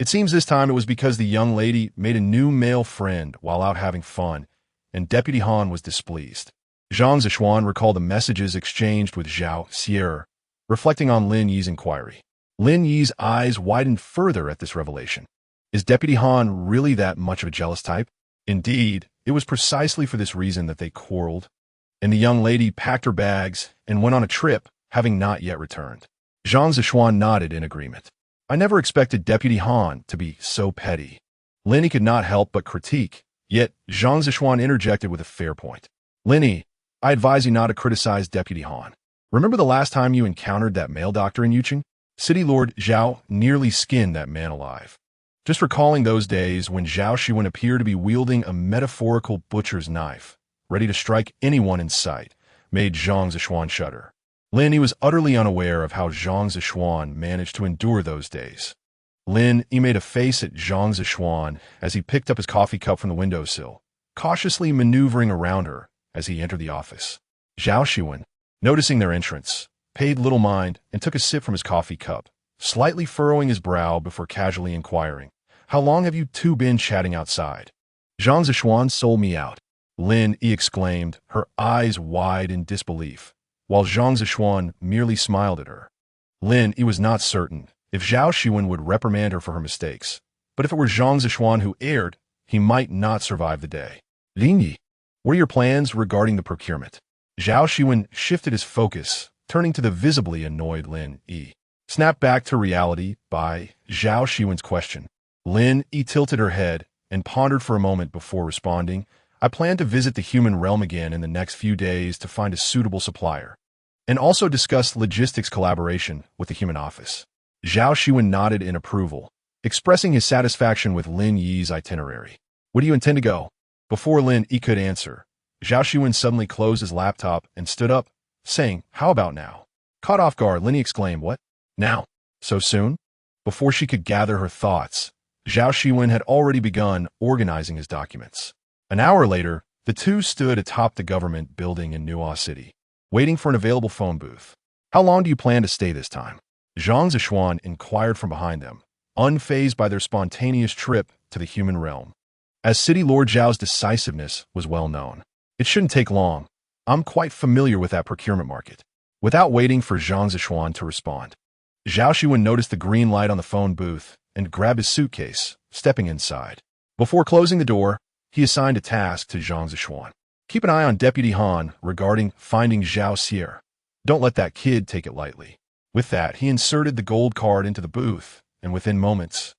It seems this time it was because the young lady made a new male friend while out having fun, and Deputy Han was displeased. Zhang Zishuan recalled the messages exchanged with Zhao Xiwen, reflecting on Lin Yi's inquiry. Lin Yi's eyes widened further at this revelation. Is Deputy Han really that much of a jealous type? Indeed, it was precisely for this reason that they quarreled, and the young lady packed her bags and went on a trip, having not yet returned. Zhang Zishuan nodded in agreement. I never expected Deputy Han to be so petty. Lin Yi could not help but critique, yet Zhang Zishuan interjected with a fair point. Lin Yi, I advise you not to criticize Deputy Han. Remember the last time you encountered that male doctor in Yucheng? City Lord Zhao nearly skinned that man alive. Just recalling those days when Zhao Xiwen appeared to be wielding a metaphorical butcher's knife, ready to strike anyone in sight, made Zhang Zishuan shudder. Lin Yi was utterly unaware of how Zhang Zishuan managed to endure those days. Lin Yi made a face at Zhang Zishuan as he picked up his coffee cup from the windowsill, cautiously maneuvering around her as he entered the office. Zhao Xiwen, noticing their entrance, paid little mind and took a sip from his coffee cup, slightly furrowing his brow before casually inquiring, How long have you two been chatting outside? Zhang Zishuan sold me out, Lin Yi exclaimed, her eyes wide in disbelief, while Zhang Zishuan merely smiled at her. Lin Yi was not certain if Zhao Xiwen would reprimand her for her mistakes, but if it were Zhang Zishuan who erred, he might not survive the day. Lin Yi, what are your plans regarding the procurement? Zhao Xiwen shifted his focus, turning to the visibly annoyed Lin Yi. Snapped back to reality by Zhao Xiwen's question. Lin Yi tilted her head and pondered for a moment before responding, I plan to visit the human realm again in the next few days to find a suitable supplier, and also discuss logistics collaboration with the human office. Zhao Xiwen nodded in approval, expressing his satisfaction with Lin Yi's itinerary. Where do you intend to go? Before Lin Yi could answer, Zhao Xiwen suddenly closed his laptop and stood up, saying, How about now? Caught off guard, Lin Yi exclaimed, What? Now? So soon? Before she could gather her thoughts, Zhao Xiwen had already begun organizing his documents. An hour later, the two stood atop the government building in Nuo City, waiting for an available phone booth. How long do you plan to stay this time? Zhang Zishuan inquired from behind them, unfazed by their spontaneous trip to the human realm. As City Lord Zhao's decisiveness was well known, it shouldn't take long. I'm quite familiar with that procurement market. Without waiting for Zhang Zishuan to respond, Zhao Xiwen noticed the green light on the phone booth and grabbed his suitcase, stepping inside. Before closing the door, he assigned a task to Zhang Zishuan. Keep an eye on Deputy Han regarding finding Zhao Xiwen. Don't let that kid take it lightly. With that, he inserted the gold card into the booth, and within moments,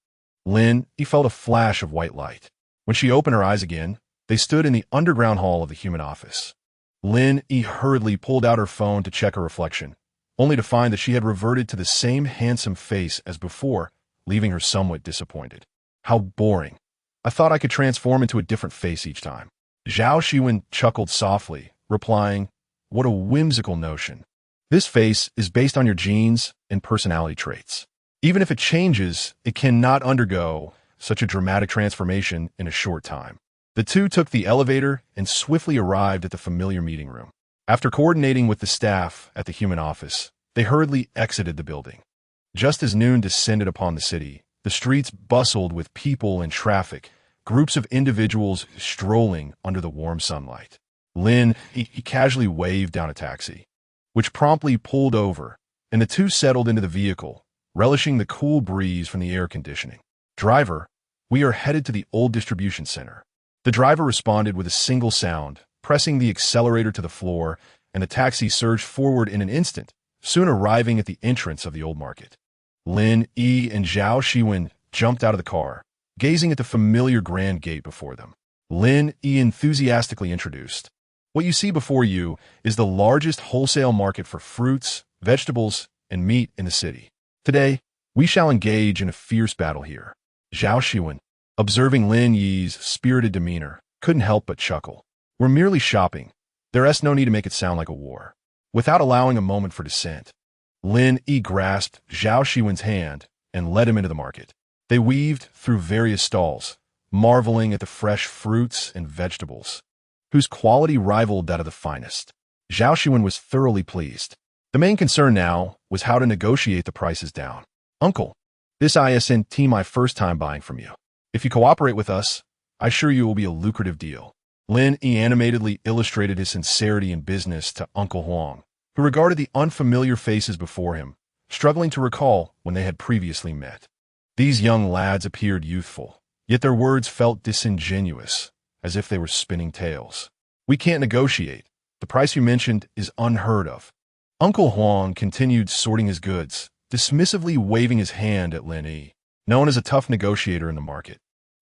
Lin Yi felt a flash of white light. When she opened her eyes again, they stood in the underground hall of the human office. Lin Yi hurriedly pulled out her phone to check her reflection, only to find that she had reverted to the same handsome face as before, leaving her somewhat disappointed. How boring. I thought I could transform into a different face each time. Zhao Xiwen chuckled softly, replying, What a whimsical notion. This face is based on your genes and personality traits. Even if it changes, it cannot undergo such a dramatic transformation in a short time. The two took the elevator and swiftly arrived at the familiar meeting room. After coordinating with the staff at the human office, they hurriedly exited the building. Just as noon descended upon the city, the streets bustled with people and traffic, groups of individuals strolling under the warm sunlight. Lin Yi casually waved down a taxi, which promptly pulled over, and the two settled into the vehicle, relishing the cool breeze from the air conditioning. Driver, we are headed to the old distribution center. The driver responded with a single sound, pressing the accelerator to the floor, and the taxi surged forward in an instant, soon arriving at the entrance of the old market. Lin Yi and Zhao Xiwen jumped out of the car, gazing at the familiar grand gate before them. Lin Yi enthusiastically introduced, What you see before you is the largest wholesale market for fruits, vegetables, and meat in the city. Today, we shall engage in a fierce battle here. Zhao Xiwen, observing Lin Yi's spirited demeanor, couldn't help but chuckle. We're merely shopping. There's no need to make it sound like a war. Without allowing a moment for dissent, Lin Yi grasped Zhao Xiwen's hand and led him into the market. They weaved through various stalls, marveling at the fresh fruits and vegetables, whose quality rivaled that of the finest. Zhao Xiwen was thoroughly pleased. The main concern now was how to negotiate the prices down. Uncle, This isn't my first time buying from you. If you cooperate with us, I assure you it will be a lucrative deal. Lin Yi animatedly illustrated his sincerity in business to Uncle Huang, who regarded the unfamiliar faces before him, struggling to recall when they had previously met. These young lads appeared youthful, yet their words felt disingenuous, as if they were spinning tales. We can't negotiate. The price you mentioned is unheard of. Uncle Huang continued sorting his goods, dismissively waving his hand at Lin Yi, known as a tough negotiator in the market.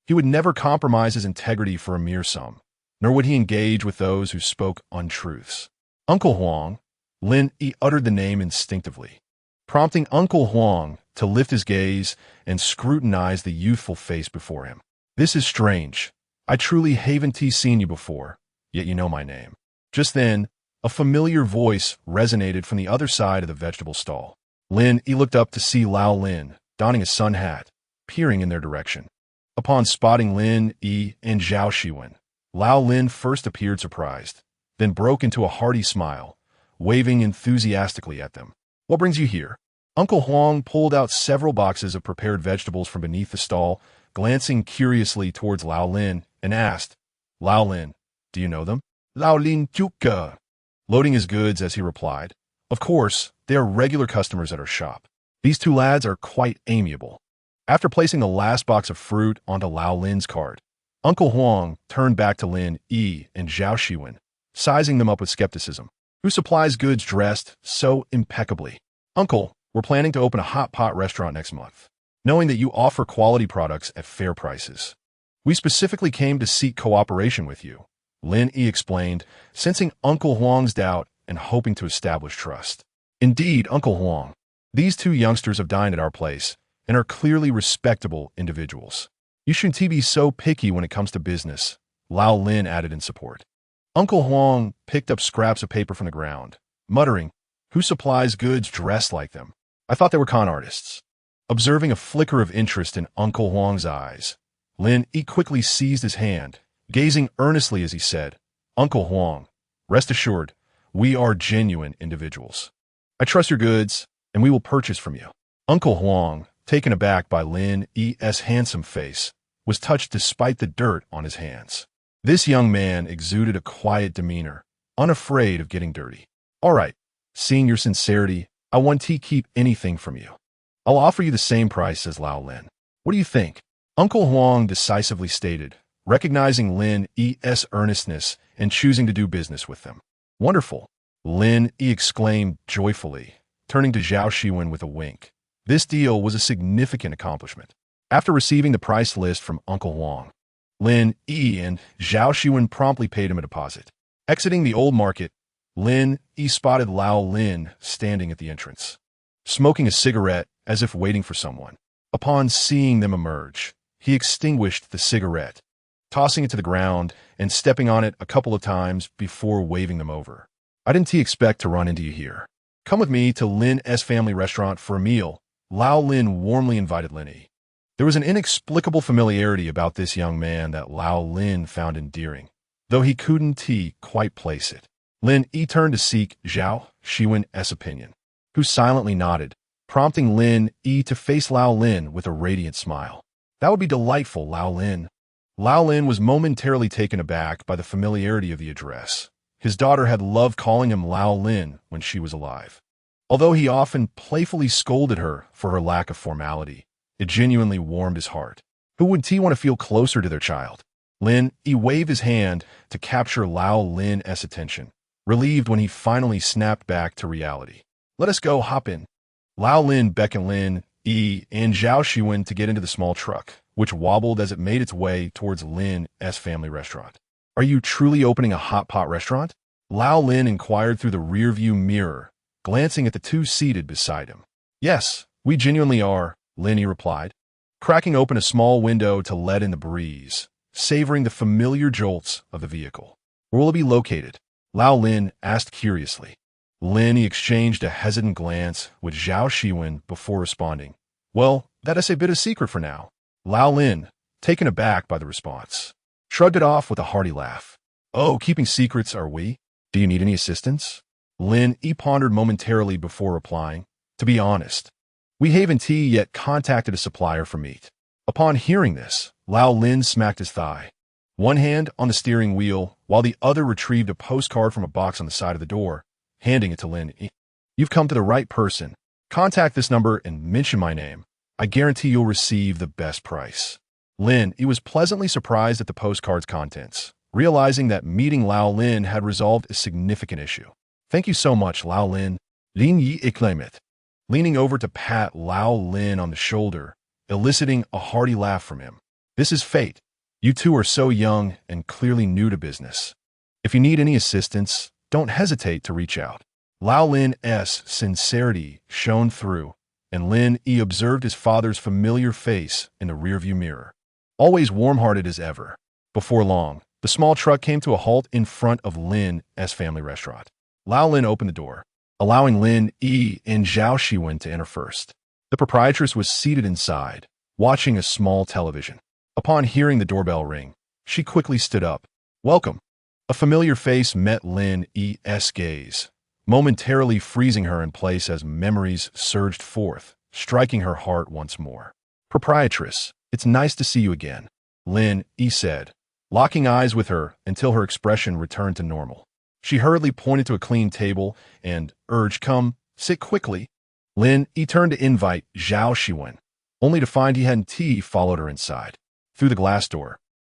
He would never compromise his integrity for a mere sum, nor would he engage with those who spoke untruths. Uncle Huang, Lin Yi uttered the name instinctively, prompting Uncle Huang to lift his gaze and scrutinize the youthful face before him. This is strange. I truly haven't seen you before, yet you know my name. Just then, a familiar voice resonated from the other side of the vegetable stall. Lin Yi looked up to see Lao Lin, donning a sun hat, peering in their direction. Upon spotting Lin Yi and Zhao Xiwen, Lao Lin first appeared surprised, then broke into a hearty smile, waving enthusiastically at them. What brings you here? Uncle Huang pulled out several boxes of prepared vegetables from beneath the stall, glancing curiously towards Lao Lin, and asked, Lao Lin, do you know them? Lao Lin Juke. Loading his goods as he replied, Of course, they are regular customers at our shop. These two lads are quite amiable. After placing the last box of fruit onto Lao Lin's cart, Uncle Huang turned back to Lin Yi and Zhao Xiwen, sizing them up with skepticism. Who supplies goods dressed so impeccably? Uncle, we're planning to open a hot pot restaurant next month, knowing that you offer quality products at fair prices. We specifically came to seek cooperation with you, Lin Yi explained, sensing Uncle Huang's doubt and hoping to establish trust. Indeed, Uncle Huang, these two youngsters have dined at our place and are clearly respectable individuals. You shouldn't be so picky when it comes to business, Lao Lin added in support. Uncle Huang picked up scraps of paper from the ground, muttering, Who supplies goods dressed like them? I thought they were con artists. Observing a flicker of interest in Uncle Huang's eyes, Lin Yi quickly seized his hand, gazing earnestly as he said, Uncle Huang, rest assured, we are genuine individuals. I trust your goods, and we will purchase from you. Uncle Huang, taken aback by Lin Yi's handsome face, was touched despite the dirt on his hands. This young man exuded a quiet demeanor, unafraid of getting dirty. All right, seeing your sincerity, I won't keep anything from you. I'll offer you the same price as Lao Lin. What do you think? Uncle Huang decisively stated, recognizing Lin Yi's earnestness and choosing to do business with them. Wonderful, Lin Yi exclaimed joyfully, turning to Zhao Xiwen with a wink. This deal was a significant accomplishment. After receiving the price list from Uncle Huang, Lin Yi and Zhao Xiwen promptly paid him a deposit. Exiting the old market, Lin Yi spotted Lao Lin standing at the entrance, smoking a cigarette as if waiting for someone. Upon seeing them emerge, he extinguished the cigarette, tossing it to the ground and stepping on it a couple of times before waving them over. I didn't expect to run into you here. Come with me to Lin's family restaurant for a meal, Lao Lin warmly invited Lin Yi. There was an inexplicable familiarity about this young man that Lao Lin found endearing, though he couldn't quite place it. Lin Yi turned to seek Zhao Xiwen's opinion, who silently nodded, prompting Lin Yi to face Lao Lin with a radiant smile. That would be delightful, Lao Lin. Lao Lin was momentarily taken aback by the familiarity of the address. His daughter had loved calling him Lao Lin when she was alive. Although he often playfully scolded her for her lack of formality, it genuinely warmed his heart. Who would want to feel closer to their child? Lin Yi waved his hand to capture Lao Lin's attention, relieved when he finally snapped back to reality. Let us go, hop in. Lao Lin beckoned Lin Yi and Zhao Xiwen to get into the small truck, which wobbled as it made its way towards Lin's family restaurant. Are you truly opening a hot pot restaurant? Lao Lin inquired through the rearview mirror, glancing at the two seated beside him. Yes, we genuinely are, Lin Yi replied, cracking open a small window to let in the breeze, savoring the familiar jolts of the vehicle. Where will it be located? Lao Lin asked curiously. Lin Yi exchanged a hesitant glance with Zhao Xiwen before responding. Well, that is a bit of secret for now. Lao Lin, taken aback by the response, shrugged it off with a hearty laugh. Oh, keeping secrets are we? Do you need any assistance? Lin Yi pondered momentarily before replying. To be honest, We haven't tea yet contacted a supplier for meat. Upon hearing this, Lao Lin smacked his thigh, one hand on the steering wheel, while the other retrieved a postcard from a box on the side of the door, handing it to Lin Yi. You've come to the right person. Contact this number and mention my name. I guarantee you'll receive the best price. Lin Yi was pleasantly surprised at the postcard's contents, realizing that meeting Lao Lin had resolved a significant issue. Thank you so much, Lao Lin. Lin Yi exclaimed, leaning over to pat Lao Lin on the shoulder, eliciting a hearty laugh from him. This is fate. You two are so young and clearly new to business. If you need any assistance, don't hesitate to reach out. Lao Lin's sincerity shone through, and Lin Yi observed his father's familiar face in the rearview mirror. Always warm-hearted as ever. Before long, the small truck came to a halt in front of Lin's family restaurant. Lao Lin opened the door, allowing Lin Yi and Zhao Xiwen to enter first. The proprietress was seated inside, watching a small television. Upon hearing the doorbell ring, she quickly stood up. Welcome. A familiar face met Lin Yi's gaze, momentarily freezing her in place as memories surged forth, striking her heart once more. Proprietress, it's nice to see you again, Lin Yi said, locking eyes with her until her expression returned to normal. She hurriedly pointed to a clean table and urged, come, sit quickly. Lin Yi turned to invite Zhao Xiwen, only to find he hadn't tea followed her inside. Through the glass door,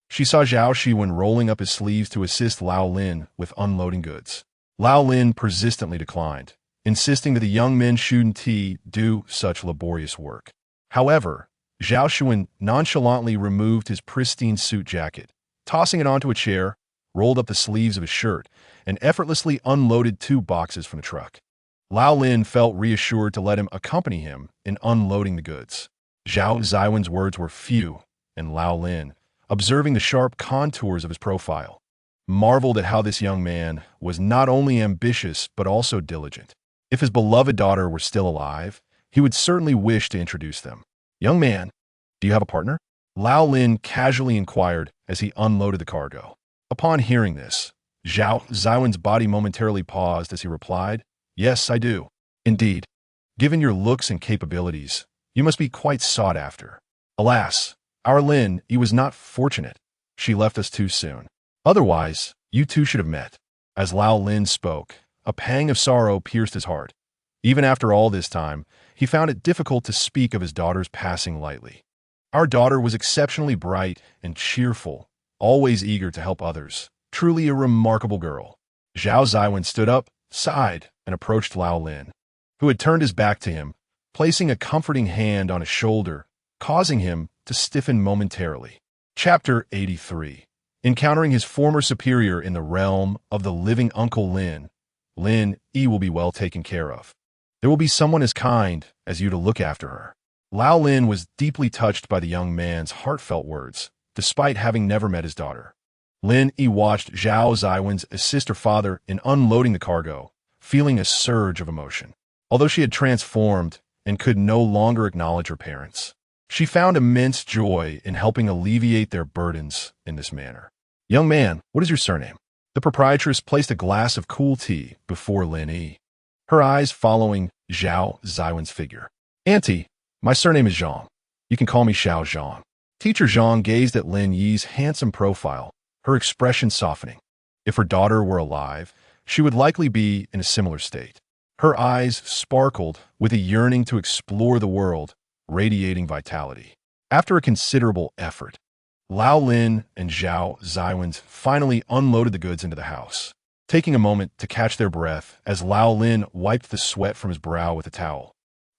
she saw Zhao Xiwen rolling up his sleeves to assist Lao Lin with unloading goods. Lao Lin persistently declined, insisting that the young men shouldn't do such laborious work. However, Zhao Xiwen nonchalantly removed his pristine suit jacket, tossing it onto a chair, rolled up the sleeves of his shirt, and effortlessly unloaded 2 boxes from the truck. Lao Lin felt reassured to let him accompany him in unloading the goods. Zhao Xiwen's words were few, and Lao Lin, observing the sharp contours of his profile, marveled at how this young man was not only ambitious but also diligent. If his beloved daughter were still alive, he would certainly wish to introduce them. Young man, do you have a partner? Lao Lin casually inquired as he unloaded the cargo. Upon hearing this, Zhao Xiwen's body momentarily paused as he replied, yes, I do. Indeed. Given your looks and capabilities, you must be quite sought after. Alas, our Lin Yi was not fortunate. She left us too soon. Otherwise, you two should have met. As Lao Lin spoke, a pang of sorrow pierced his heart. Even after all this time, he found it difficult to speak of his daughter's passing lightly. Our daughter was exceptionally bright and cheerful, always eager to help others. Truly a remarkable girl. Zhao Xiwen stood up, sighed, and approached Lao Lin, who had turned his back to him, placing a comforting hand on his shoulder, causing him to stiffen momentarily. Chapter 83. Encountering his former superior in the realm of the living Uncle Lin, Lin Yi will be well taken care of. There will be someone as kind as you to look after her. Lao Lin was deeply touched by the young man's heartfelt words, despite having never met his daughter. Lin Yi watched Zhao Xiwen's assist her father in unloading the cargo, feeling a surge of emotion. Although she had transformed and could no longer acknowledge her parents, she found immense joy in helping alleviate their burdens in this manner. Young man, what is your surname? The proprietress placed a glass of cool tea before Lin Yi, her eyes following Zhao Xiwen's figure. Auntie, my surname is Zhang. You can call me Xiao Zhang. Teacher Zhang gazed at Lin Yi's handsome profile, her expression softening. If her daughter were alive, she would likely be in a similar state. Her eyes sparkled with a yearning to explore the world, radiating vitality. After a considerable effort, Lao Lin and Zhao Xiwen finally unloaded the goods into the house, taking a moment to catch their breath as Lao Lin wiped the sweat from his brow with a towel.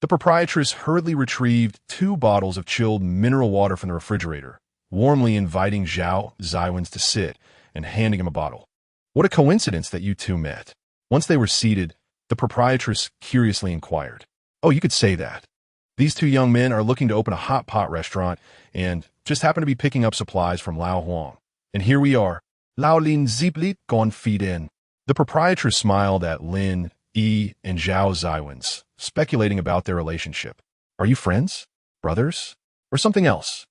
The proprietress hurriedly retrieved 2 bottles of chilled mineral water from the refrigerator, warmly inviting Zhao Xiwen to sit and handing him a bottle. What a coincidence that you two met. Once they were seated, the proprietress curiously inquired. Oh, you could say that. These 2 young men are looking to open a hot pot restaurant and just happen to be picking up supplies from Lao Huang. And here we are. Lao Lin Ziplit gone feed in. The proprietress smiled at Lin Yi and Zhao Xiwen, speculating about their relationship. Are you friends? Brothers? Or something else?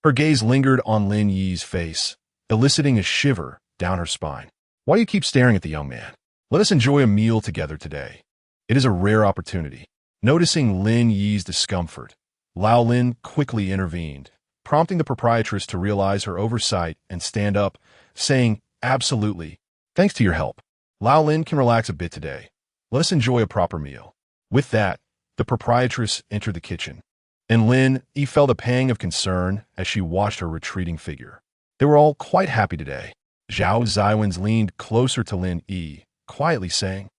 Her gaze lingered on Lin Yi's face, eliciting a shiver down her spine. Why do you keep staring at the young man? Let us enjoy a meal together today. It is a rare opportunity. Noticing Lin Yi's discomfort, Lao Lin quickly intervened, prompting the proprietress to realize her oversight and stand up, saying, "Absolutely. Thanks to your help, Lao Lin can relax a bit today. Let us enjoy a proper meal." With that, the proprietress entered the kitchen, and Lin Yi felt a pang of concern as she watched her retreating figure. They were all quite happy today. Zhao Xiwen leaned closer to Lin Yi, quietly saying,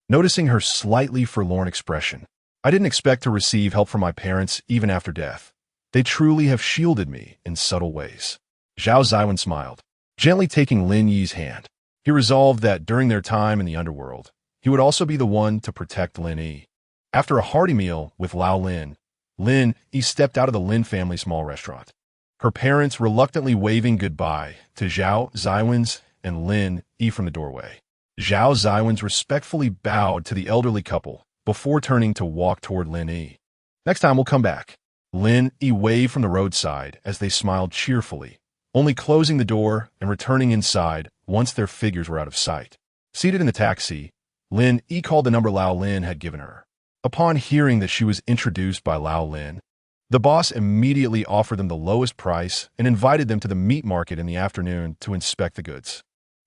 noticing her slightly forlorn expression, "I didn't expect to receive help from my parents even after death. They truly have shielded me in subtle ways." Zhao Xiwen smiled, gently taking Lin Yi's hand. He resolved that during their time in the underworld, he would also be the one to protect Lin Yi. After a hearty meal with Lao Lin, Lin Yi stepped out of the Lin family small restaurant, her parents reluctantly waving goodbye to Zhao Xiwen and Lin Yi from the doorway. Zhao Xiwen respectfully bowed to the elderly couple before turning to walk toward Lin Yi. "Next time we'll come back." Lin Yi waved from the roadside as they smiled cheerfully, only closing the door and returning inside once their figures were out of sight. Seated in the taxi, Lin Yi called the number Lao Lin had given her. Upon hearing that she was introduced by Lao Lin, the boss immediately offered them the lowest price and invited them to the meat market in the afternoon to inspect the goods.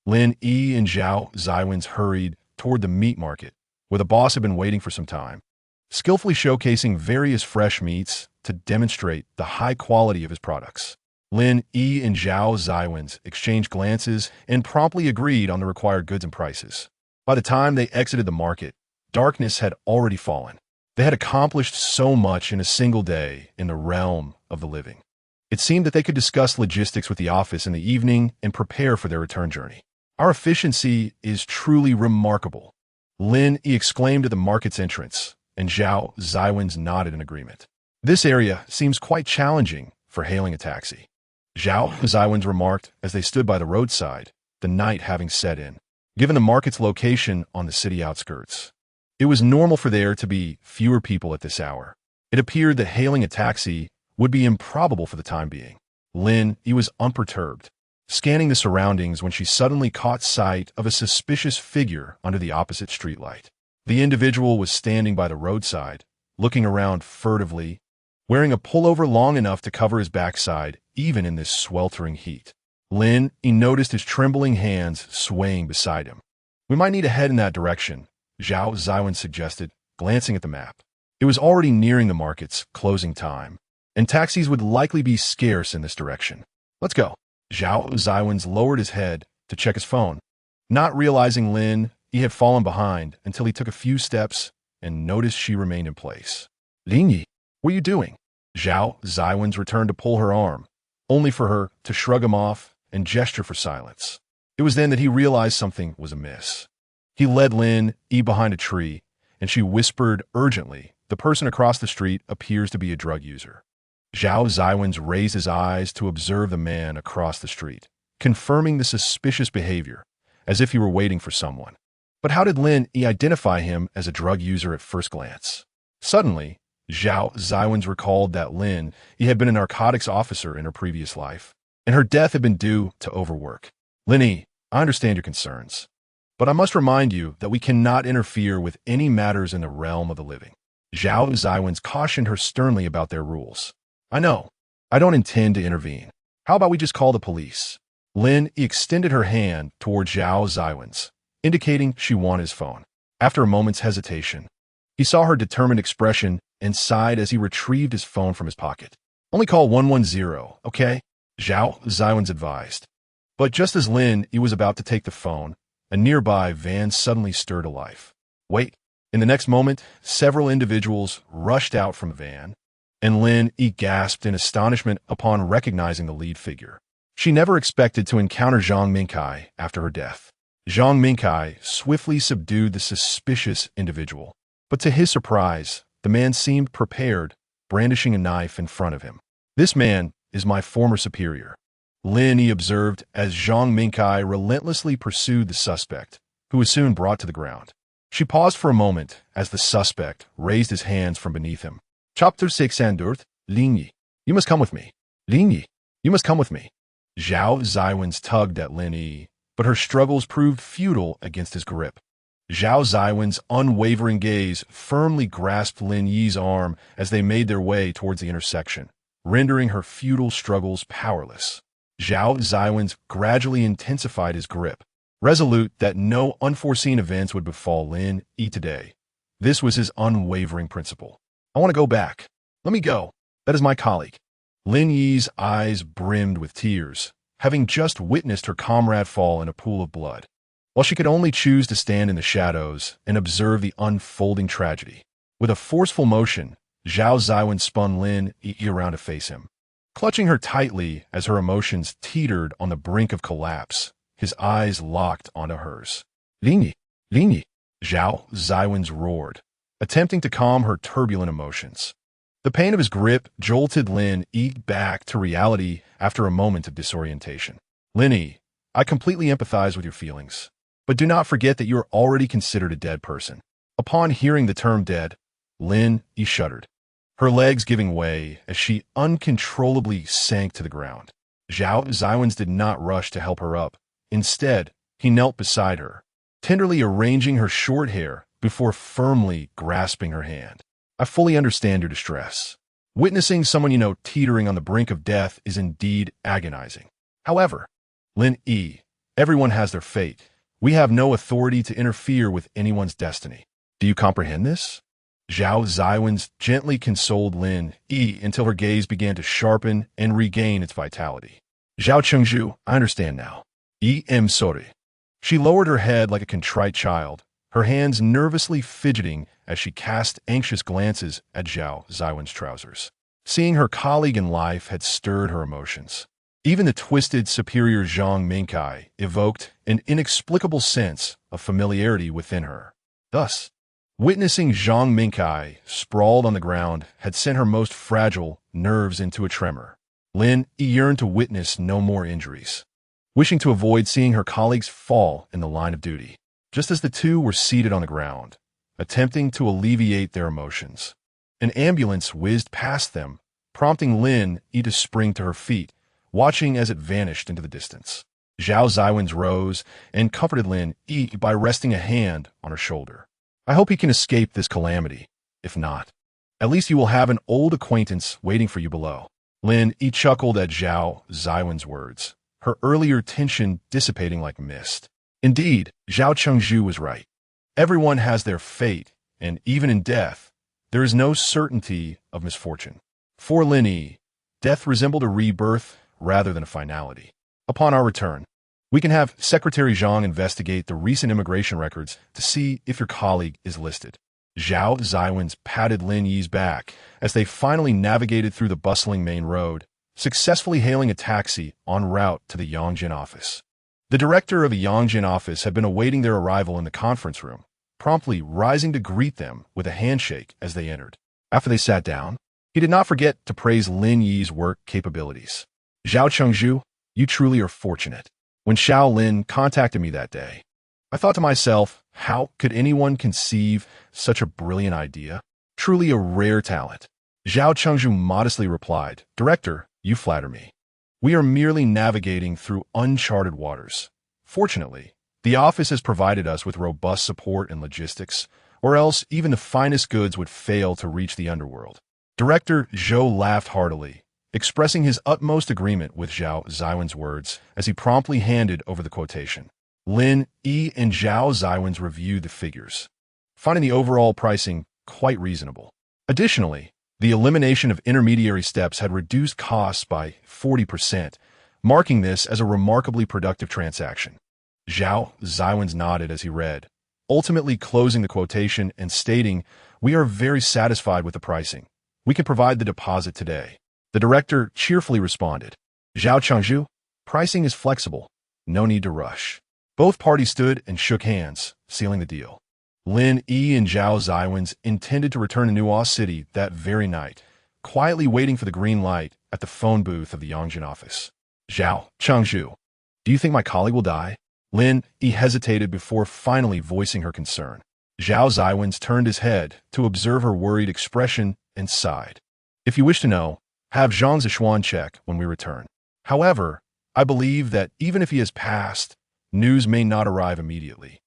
Lin Yi and Zhao Xiwen hurried toward the meat market, where the boss had been waiting for some time, skillfully showcasing various fresh meats to demonstrate the high quality of his products. Lin Yi and Zhao Xiwen exchanged glances and promptly agreed on the required goods and prices. By the time they exited the market, darkness had already fallen. They had accomplished so much in a single day in the realm of the living. It seemed that they could discuss logistics with the office in the evening and prepare for their return journey. "Our efficiency is truly remarkable," Lin Yi exclaimed at the market's entrance, and Zhao Xiwen nodded in agreement. "This area seems quite challenging for hailing a taxi," Zhao Xiwen remarked as they stood by the roadside, the night having set in. Given the market's location on the city outskirts, it was normal for there to be fewer people at this hour. It appeared that hailing a taxi would be improbable for the time being. Lin Yi was unperturbed, scanning the surroundings when she suddenly caught sight of a suspicious figure under the opposite streetlight. The individual was standing by the roadside, looking around furtively, wearing a pullover long enough to cover his backside even in this sweltering heat. Lin Yi noticed his trembling hands swaying beside him. "We might need to head in that direction," Zhao Xiwen suggested, glancing at the map. It was already nearing the market's closing time, and taxis would likely be scarce in this direction. "Let's go." Zhao Xiwen lowered his head to check his phone, not realizing Lin Yi had fallen behind until he took a few steps and noticed she remained in place. "Lin Yi, what are you doing?" Zhao Xiwen returned to pull her arm, only for her to shrug him off and gesture for silence. It was then that he realized something was amiss. He led Lin Yi behind a tree, and she whispered urgently, "The person across the street appears to be a drug user." Zhao Xiwen raised his eyes to observe the man across the street, confirming the suspicious behavior, as if he were waiting for someone. But how did Lin Yi identify him as a drug user at first glance? Suddenly, Zhao Xiwen recalled that Lin Yi had been a narcotics officer in her previous life, and her death had been due to overwork. "Lin Yi, I understand your concerns, but I must remind you that we cannot interfere with any matters in the realm of the living." Zhao Xiwen cautioned her sternly about their rules. "I know. I don't intend to intervene. How about we just call the police?" Lin Yi extended her hand toward Zhao Xiwen, indicating she wanted his phone. After a moment's hesitation, he saw her determined expression and sighed as he retrieved his phone from his pocket. "Only call 110, okay?" Zhao Xiwen advised. But just as Lin Yi was about to take the phone, a nearby van suddenly stirred to life. "Wait!" In the next moment, several individuals rushed out from the van, and Lin Yi gasped in astonishment upon recognizing the lead figure. She never expected to encounter Zhang Mingkai after her death. Zhang Mingkai swiftly subdued the suspicious individual, but to his surprise, the man seemed prepared, brandishing a knife in front of him. "This man is my former superior," Lin Yi observed as Zhang Mingkai relentlessly pursued the suspect, who was soon brought to the ground. She paused for a moment as the suspect raised his hands from beneath him. "Chapter 600, Lin Yi, you must come with me. Lin Yi, you must come with me." Zhao Xiwen tugged at Lin Yi, but her struggles proved futile against his grip. Zhao Xiwen's unwavering gaze firmly grasped Lin Yi's arm as they made their way towards the intersection, rendering her futile struggles powerless. Zhao Xiwen's gradually intensified his grip, resolute that no unforeseen events would befall Lin Yi today. This was his unwavering principle. I want to go back. Let me go. That is my colleague. Lin Yi's eyes brimmed with tears, having just witnessed her comrade fall in a pool of blood, while she could only choose to stand in the shadows and observe the unfolding tragedy. With a forceful motion, Zhao Xiwen spun Lin Yi around to face him. Clutching her tightly as her emotions teetered on the brink of collapse, his eyes locked onto hers. Lin Yi, Lin Yi, Zhao Xiwen's roared, attempting to calm her turbulent emotions. The pain of his grip jolted Lin Yi back to reality after a moment of disorientation. Lin Yi, I completely empathize with your feelings, but do not forget that you are already considered a dead person. Upon hearing the term dead, Lin Yi shuddered, her legs giving way as she uncontrollably sank to the ground. Zhao Xiwen did not rush to help her up. Instead, he knelt beside her, tenderly arranging her short hair before firmly grasping her hand. I fully understand your distress. Witnessing someone you know teetering on the brink of death is indeed agonizing. However, Lin Yi, everyone has their fate. We have no authority to interfere with anyone's destiny. Do you comprehend this? Zhao Xiwen gently consoled Lin Yi until her gaze began to sharpen and regain its vitality. Zhao Chengzhu, I understand now. I am sorry. She lowered her head like a contrite child, her hands nervously fidgeting as she cast anxious glances at Zhao Xiwen's trousers. Seeing her colleague in life had stirred her emotions. Even the twisted superior Zhang Mingkai evoked an inexplicable sense of familiarity within her. Thus, witnessing Zhang Mingkai sprawled on the ground had sent her most fragile nerves into a tremor. Lin yearned to witness no more injuries, wishing to avoid seeing her colleagues fall in the line of duty. Just as the two were seated on the ground, attempting to alleviate their emotions, an ambulance whizzed past them, prompting Lin Yi to spring to her feet, watching as it vanished into the distance. Zhao Xiwen rose and comforted Lin Yi by resting a hand on her shoulder. I hope he can escape this calamity. If not, at least you will have an old acquaintance waiting for you below. Lin Yi chuckled at Zhao Xiwen's words, her earlier tension dissipating like mist. Indeed, Zhao Chengzhu was right. Everyone has their fate, and even in death, there is no certainty of misfortune. For Lin Yi, death resembled a rebirth rather than a finality. Upon our return, we can have Secretary Zhang investigate the recent immigration records to see if your colleague is listed. Zhao Xiwen patted Lin Yi's back as they finally navigated through the bustling main road, successfully hailing a taxi en route to the Yongjin office. The director of the Yongjin office had been awaiting their arrival in the conference room, promptly rising to greet them with a handshake as they entered. After they sat down, he did not forget to praise Lin Yi's work capabilities. Zhao Chengzhu, you truly are fortunate. When Xiao Lin contacted me that day, I thought to myself, how could anyone conceive such a brilliant idea? Truly a rare talent. Zhao Chengzhu modestly replied, Director, you flatter me. We are merely navigating through uncharted waters. Fortunately, the office has provided us with robust support and logistics, or else even the finest goods would fail to reach the underworld. Director Zhou laughed heartily, expressing his utmost agreement with Zhao Xiwen's words as he promptly handed over the quotation. Lin Yi and Zhao Xiwen reviewed the figures, finding the overall pricing quite reasonable. Additionally, the elimination of intermediary steps had reduced costs by 40%, marking this as a remarkably productive transaction. Zhao Xiwen nodded as he read, ultimately closing the quotation and stating, We are very satisfied with the pricing. We can provide the deposit today. The director cheerfully responded, Zhao Chengzhu, pricing is flexible. No need to rush. Both parties stood and shook hands, sealing the deal. Lin Yi and Zhao Xiwen intended to return to Nuo City that very night, quietly waiting for the green light at the phone booth of the Yongjin office. Zhao Chengzhu, do you think my colleague will die? Lin Yi hesitated before finally voicing her concern. Zhao Xiwen turned his head to observe her worried expression and sighed. If you wish to know, have Zhang Zishuan check when we return. However, I believe that even if he has passed, news may not arrive immediately.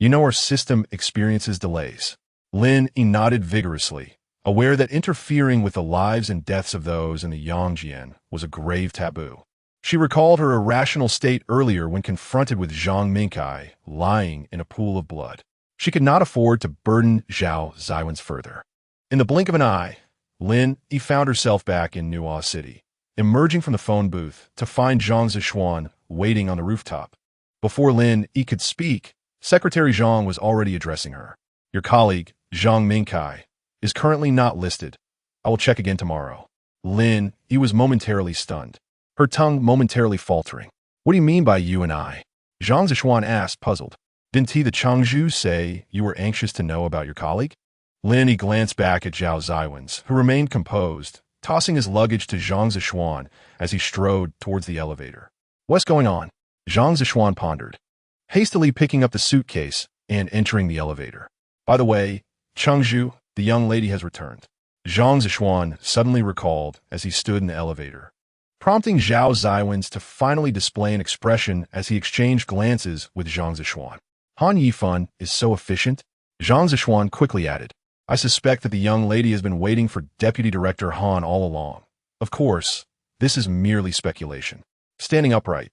You know our system experiences delays. Lin Yi nodded vigorously, aware that interfering with the lives and deaths of those in the Yangjian was a grave taboo. She recalled her irrational state earlier when confronted with Zhang Minkai lying in a pool of blood. She could not afford to burden Zhao Xiwen further. In the blink of an eye, Lin Yi found herself back in Nuo City, emerging from the phone booth to find Zhang Zishuan waiting on the rooftop. Before Lin Yi could speak, Secretary Zhang was already addressing her. Your colleague, Zhang Minkai, is currently not listed. I will check again tomorrow. Lin Yi was momentarily stunned, her tongue momentarily faltering. What do you mean by you and I? Zhang Zishuan asked, puzzled. Didn't he the Changzhu say you were anxious to know about your colleague? Lin Yi glanced back at Zhao Xiwen, who remained composed, tossing his luggage to Zhang Zishuan as he strode towards the elevator. What's going on? Zhang Zishuan pondered, hastily picking up the suitcase and entering the elevator. By the way, Changzhu, the young lady has returned. Zhang Zishuan suddenly recalled as he stood in the elevator, prompting Zhao Xiwen to finally display an expression as he exchanged glances with Zhang Zishuan. Han Yifan is so efficient, Zhang Zishuan quickly added. I suspect that the young lady has been waiting for Deputy Director Han all along. Of course, this is merely speculation. Standing upright,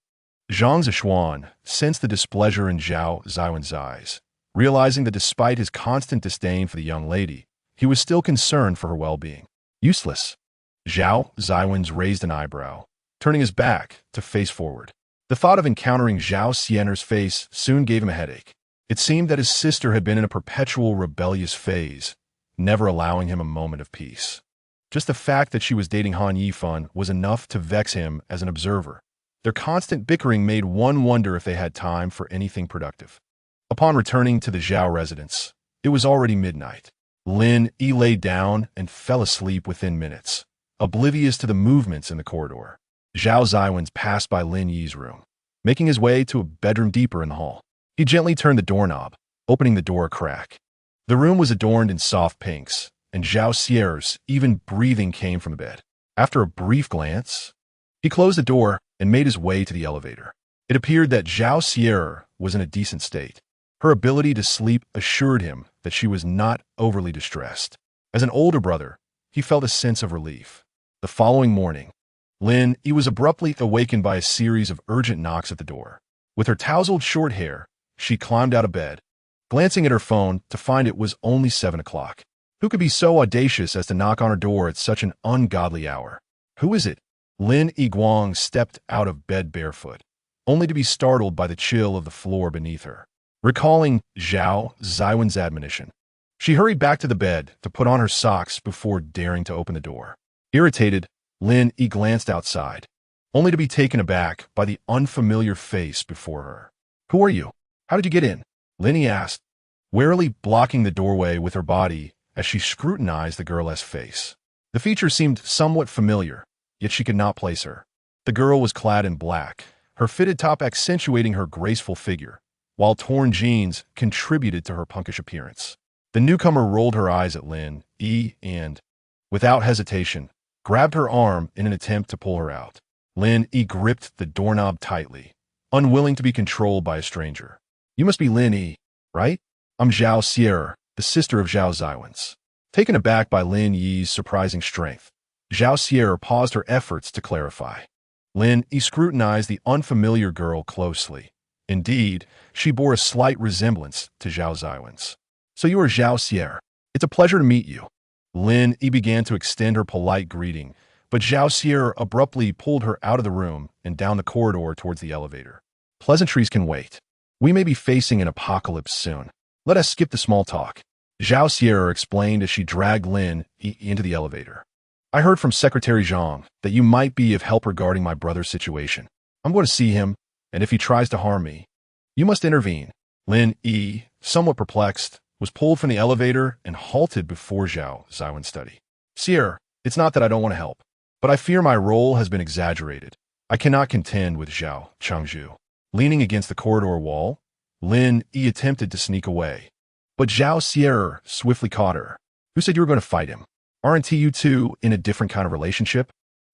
Zhang Zishuan sensed the displeasure in Zhao Xiwen's eyes, realizing that despite his constant disdain for the young lady, he was still concerned for her well-being. Useless. Zhao Xiwen raised an eyebrow, turning his back to face forward. The thought of encountering Zhao Xiwen's face soon gave him a headache. It seemed that his sister had been in a perpetual rebellious phase, never allowing him a moment of peace. Just the fact that she was dating Han Yifan was enough to vex him as an observer. Their constant bickering made one wonder if they had time for anything productive. Upon returning to the Zhao residence, it was already midnight. Lin Yi lay down and fell asleep within minutes, oblivious to the movements in the corridor. Zhao Xiwen passed by Lin Yi's room, making his way to a bedroom deeper in the hall. He gently turned the doorknob, opening the door a crack. The room was adorned in soft pinks, and Zhao Xiwen's even breathing came from the bed. After a brief glance, he closed the door and made his way to the elevator. It appeared that Zhao Xiwen was in a decent state. Her ability to sleep assured him that she was not overly distressed. As an older brother, he felt a sense of relief. The following morning, Lin Yi was abruptly awakened by a series of urgent knocks at the door. With her tousled short hair, she climbed out of bed, glancing at her phone to find it was only 7 o'clock. Who could be so audacious as to knock on her door at such an ungodly hour? Who is it? Lin Yi Guang stepped out of bed barefoot, only to be startled by the chill of the floor beneath her. Recalling Zhao Xiwen's admonition, she hurried back to the bed to put on her socks before daring to open the door. Irritated, Lin Yi glanced outside, only to be taken aback by the unfamiliar face before her. Who are you? How did you get in? Lin Yi asked, warily blocking the doorway with her body as she scrutinized the girl's face. The features seemed somewhat familiar, yet she could not place her. The girl was clad in black, her fitted top accentuating her graceful figure, while torn jeans contributed to her punkish appearance. The newcomer rolled her eyes at Lin Yi and, without hesitation, grabbed her arm in an attempt to pull her out. Lin Yi gripped the doorknob tightly, unwilling to be controlled by a stranger. You must be Lin Yi, right? I'm Zhao Xiwen, the sister of Zhao Xiwen. Taken aback by Lin Yi's surprising strength, Zhao Xiwen paused her efforts to clarify. Lin Yi scrutinized the unfamiliar girl closely. Indeed, she bore a slight resemblance to Zhao Xiwen. So you are Zhao Xiwen. It's a pleasure to meet you. Lin Yi began to extend her polite greeting, but Zhao Xiwen abruptly pulled her out of the room and down the corridor towards the elevator. Pleasantries can wait. We may be facing an apocalypse soon. Let us skip the small talk. Zhao Xiwen explained as she dragged Lin Yi into the elevator. I heard from Secretary Zhang that you might be of help regarding my brother's situation. I'm going to see him, and if he tries to harm me, you must intervene. Lin Yi, somewhat perplexed, was pulled from the elevator and halted before Zhao Xiwen's study. Sire, it's not that I don't want to help, but I fear my role has been exaggerated. I cannot contend with Zhao Changzhu. Leaning against the corridor wall, Lin Yi attempted to sneak away, but Zhao Xiwen swiftly caught her. Who said you were going to fight him? Aren't you two in a different kind of relationship?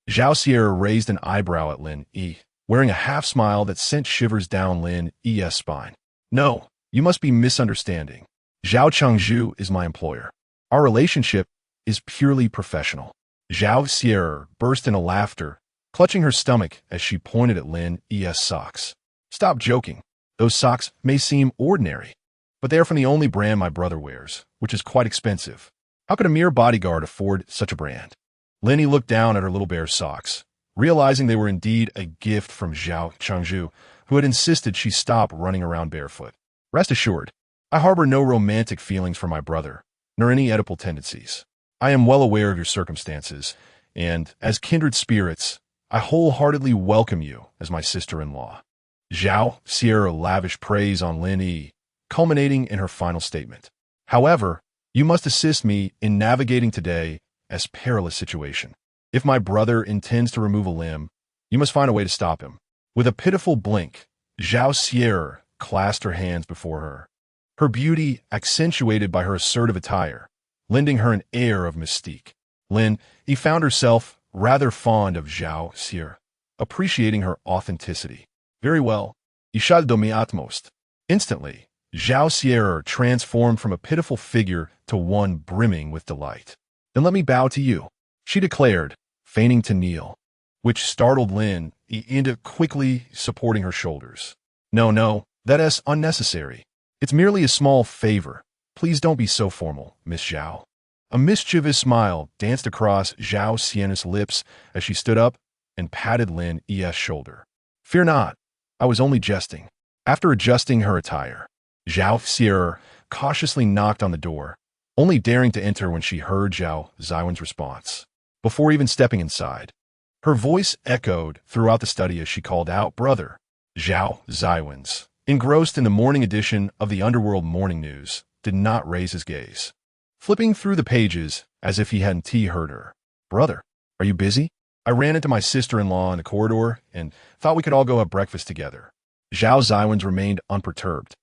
Zhao Xiwen raised an eyebrow at Lin Yi, wearing a half-smile that sent shivers down Lin Yi's spine. No, You must be misunderstanding. Zhao Chengzhu is my employer. Our relationship is purely professional. Zhao Xiwen burst into laughter, clutching her stomach as she pointed at Lin Yi's socks. Stop joking. Those socks may seem ordinary, but they are from the only brand my brother wears, which is quite expensive. How could a mere bodyguard afford such a brand? Lin Yi looked down at her little bear socks, realizing they were indeed a gift from Zhao Chengzhu, who had insisted she stop running around barefoot. Rest assured, I harbor no romantic feelings for my brother, nor any Oedipal tendencies. I am well aware of your circumstances, and, as kindred spirits, I wholeheartedly welcome you as my sister-in-law. Zhao Xiwen lavished praise on Lin Yi, culminating in her final statement. However, you must assist me in navigating today as perilous situation. If my brother intends to remove a limb, you must find a way to stop him. With a pitiful blink, Zhao Xiwen clasped her hands before her, her beauty accentuated by her assertive attire, lending her an air of mystique. Lin Yi found herself rather fond of Zhao Xiwen, appreciating her authenticity. Very well, I shall do my utmost. Instantly, Zhao Xiwen transformed from a pitiful figure to one brimming with delight. Then let me bow to you, she declared, feigning to kneel, which startled Lin Yi into quickly supporting her shoulders. No, that is unnecessary. It's merely a small favor. Please don't be so formal, Miss Zhao. A mischievous smile danced across Zhao Xiwen's lips as she stood up and patted Lin Yi's shoulder. Fear not, I was only jesting. After adjusting her attire, Zhao Xiwen cautiously knocked on the door, only daring to enter when she heard Zhao Xiwen's response. Before even stepping inside, her voice echoed throughout the study as she called out, "Brother." Zhao Xiwen's, engrossed in the morning edition of the Underworld morning news, did not raise his gaze. Flipping through the pages as if he hadn't heard her. "Brother, are you busy? I ran into my sister-in-law in the corridor and thought we could all go have breakfast together." Zhao Xiwen's remained unperturbed,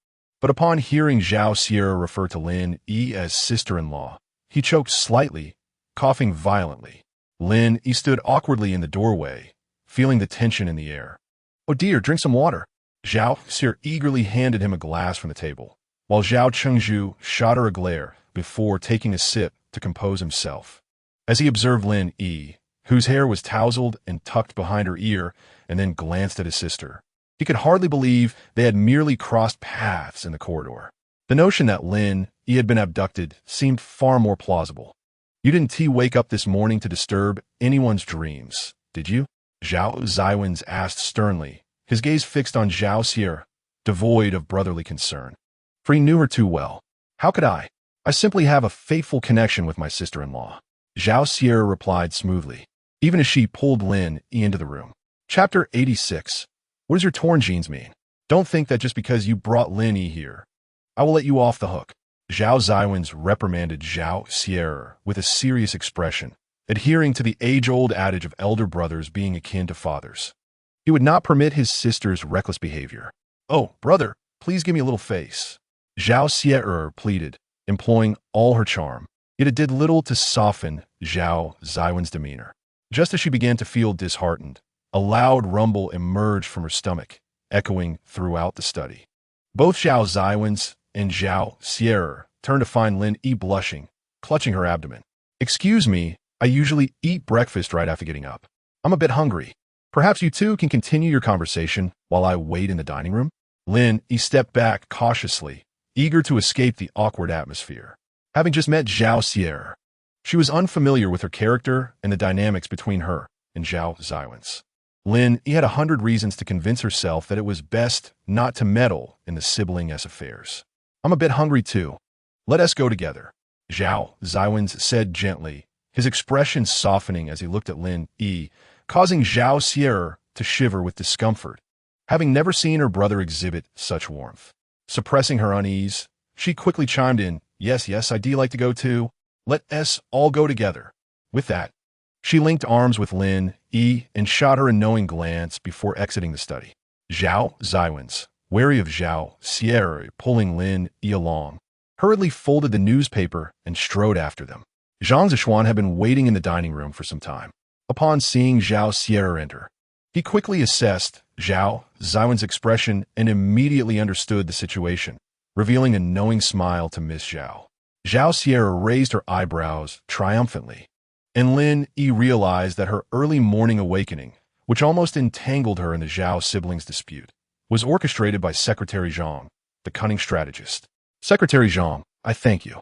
but upon hearing Zhao Xiwen refer to Lin Yi as sister-in-law, he choked slightly, coughing violently. Lin Yi stood awkwardly in the doorway, feeling the tension in the air. "Oh dear, drink some water." Zhao Xiwen eagerly handed him a glass from the table, while Zhao Chengzhu shot her a glare before taking a sip to compose himself. As he observed Lin Yi, whose hair was tousled and tucked behind her ear, and then glanced at his sister, he could hardly believe they had merely crossed paths in the corridor. The notion that Lin Yi had been abducted seemed far more plausible. "You didn't wake up this morning to disturb anyone's dreams, did you?" Zhao Xiwen's asked sternly, his gaze fixed on Zhao Xiwen, devoid of brotherly concern. For he knew her too well. "How could I? I simply have a fateful connection with my sister-in-law," Zhao Xiwen replied smoothly, even as she pulled Lin Yi into the room. Chapter 86. What does your torn jeans mean? Don't think that just because you brought Lin Yi here, I will let you off the hook. Zhao Xiwen's reprimanded Zhao Xiwen with a serious expression, adhering to the age-old adage of elder brothers being akin to fathers. He would not permit his sister's reckless behavior. "Oh, brother, please give me a little face," Zhao Xiwen pleaded, employing all her charm. Yet it did little to soften Zhao Xiwen's demeanor. Just as she began to feel disheartened, a loud rumble emerged from her stomach, echoing throughout the study. Both Zhao Xiwen's and Zhao Xiwen turned to find Lin Yi blushing, clutching her abdomen. "Excuse me, I usually eat breakfast right after getting up. I'm a bit hungry. Perhaps you two can continue your conversation while I wait in the dining room?" Lin Yi stepped back cautiously, eager to escape the awkward atmosphere. Having just met Zhao Xiwen, she was unfamiliar with her character and the dynamics between her and Zhao Xiwen's. Lin Yi had 100 reasons to convince herself that it was best not to meddle in the sibling-esque affairs. "I'm a bit hungry too. Let us go together," Zhao Xiwen's said gently, his expression softening as he looked at Lin Yi, causing Zhao Xiwen to shiver with discomfort, having never seen her brother exhibit such warmth. Suppressing her unease, she quickly chimed in, Yes, I'd like to go too. Let us all go together." With that, she linked arms with Lin Yi and shot her a knowing glance before exiting the study. Zhao Xiwen's, wary of Zhao Xiwen pulling Lin Yi along, hurriedly folded the newspaper and strode after them. Zhang Zishuan had been waiting in the dining room for some time. Upon seeing Zhao Xiwen enter, he quickly assessed Zhao Xiwen's expression and immediately understood the situation, revealing a knowing smile to Miss Zhao. Zhao Sierra raised her eyebrows triumphantly, and Lin Yi realized that her early morning awakening, which almost entangled her in the Zhao siblings' dispute, was orchestrated by Secretary Zhang, the cunning strategist. Secretary Zhang, I thank you.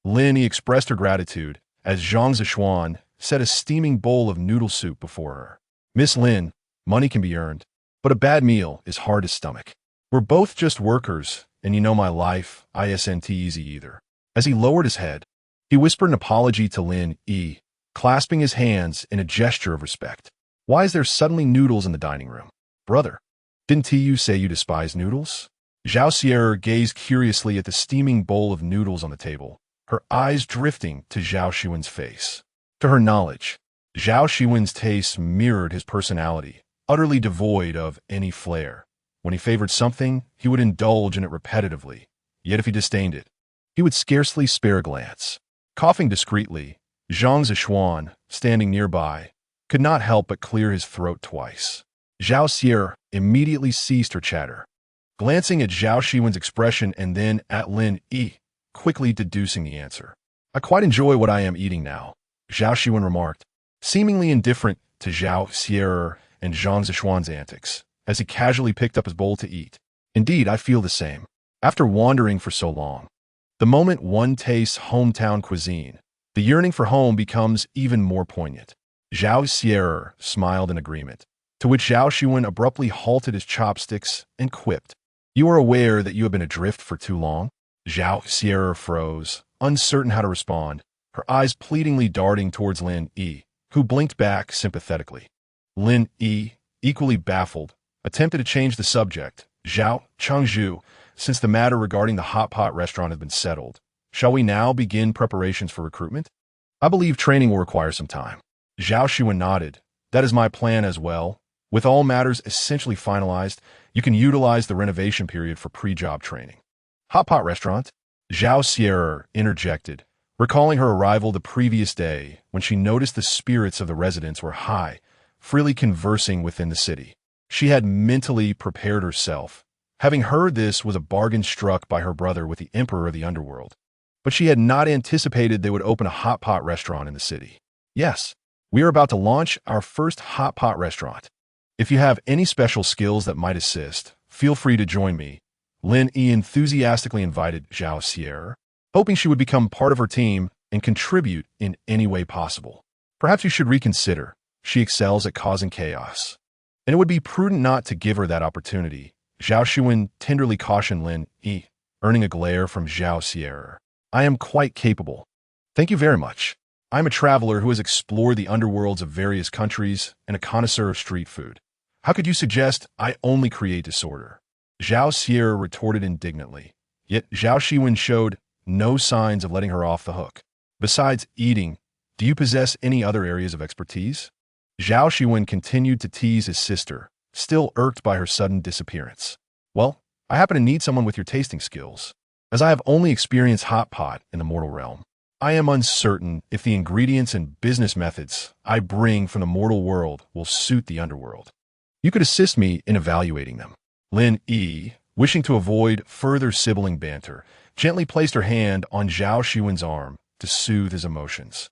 Lin Yi expressed her gratitude as Zhang Xiwen set a steaming bowl of noodle soup before her. Miss Lin, money can be earned, but a bad meal is hard to stomach. We're both just workers, and you know my life, isn't easy either. As he lowered his head, he whispered an apology to Lin Yi, clasping his hands in a gesture of respect. Why is there suddenly noodles in the dining room? Brother, didn't you say you despise noodles? Zhao Sierra gazed curiously at the steaming bowl of noodles on the table, her eyes drifting to Zhao Xiwen's face. To her knowledge, Zhao Xiwen's taste mirrored his personality, utterly devoid of any flair. When he favored something, he would indulge in it repetitively. Yet if he disdained it, he would scarcely spare a glance. Coughing discreetly, Zhang Xiwen, standing nearby, could not help but clear his throat twice. Zhao Sierra immediately ceased her chatter, glancing at Zhao Xiwen's expression and then at Lin Yi, quickly deducing the answer. I quite enjoy what I am eating now, Zhao Xiwen remarked, seemingly indifferent to Zhao Sierra and Zhang Zishuan's antics, as he casually picked up his bowl to eat. Indeed, I feel the same. After wandering for so long, the moment one tastes hometown cuisine, the yearning for home becomes even more poignant. Zhao Sierra smiled in agreement, to which Zhao Xiwen abruptly halted his chopsticks and quipped, You are aware that you have been adrift for too long? Zhao Sierra froze, uncertain how to respond, her eyes pleadingly darting towards Lin Yi, who blinked back sympathetically. Lin Yi, equally baffled, attempted to change the subject. Zhao Chengzhu, since the matter regarding the hot pot restaurant has been settled, shall we now begin preparations for recruitment? I believe training will require some time. Zhao Xiwen nodded. That is my plan as well. With all matters essentially finalized, you can utilize the renovation period for pre-job training. Hot pot restaurant? Zhao Sierra interjected, recalling her arrival the previous day when she noticed the spirits of the residents were high, freely conversing within the city. She had mentally prepared herself, having heard this was a bargain struck by her brother with the emperor of the Underworld. But she had not anticipated they would open a hot pot restaurant in the city. Yes, we are about to launch our first hot pot restaurant. If you have any special skills that might assist, feel free to join me. Lin Yi enthusiastically invited Zhao Sierra, hoping she would become part of her team and contribute in any way possible. Perhaps you should reconsider. She excels at causing chaos, and it would be prudent not to give her that opportunity. Zhao Xiwen tenderly cautioned Lin Yi, earning a glare from Zhao Sierra. I am quite capable. Thank you very much. I am a traveler who has explored the underworlds of various countries and a connoisseur of street food. How could you suggest I only create disorder? Zhao Sierra retorted indignantly, yet Zhao Xiwen showed no signs of letting her off the hook. Besides eating, do you possess any other areas of expertise? Zhao Xiwen continued to tease his sister, still irked by her sudden disappearance. Well, I happen to need someone with your tasting skills. As I have only experienced hot pot in the mortal realm, I am uncertain if the ingredients and business methods I bring from the mortal world will suit the underworld. You could assist me in evaluating them. Lin Yi, wishing to avoid further sibling banter, gently placed her hand on Zhao Xiwen's arm to soothe his emotions.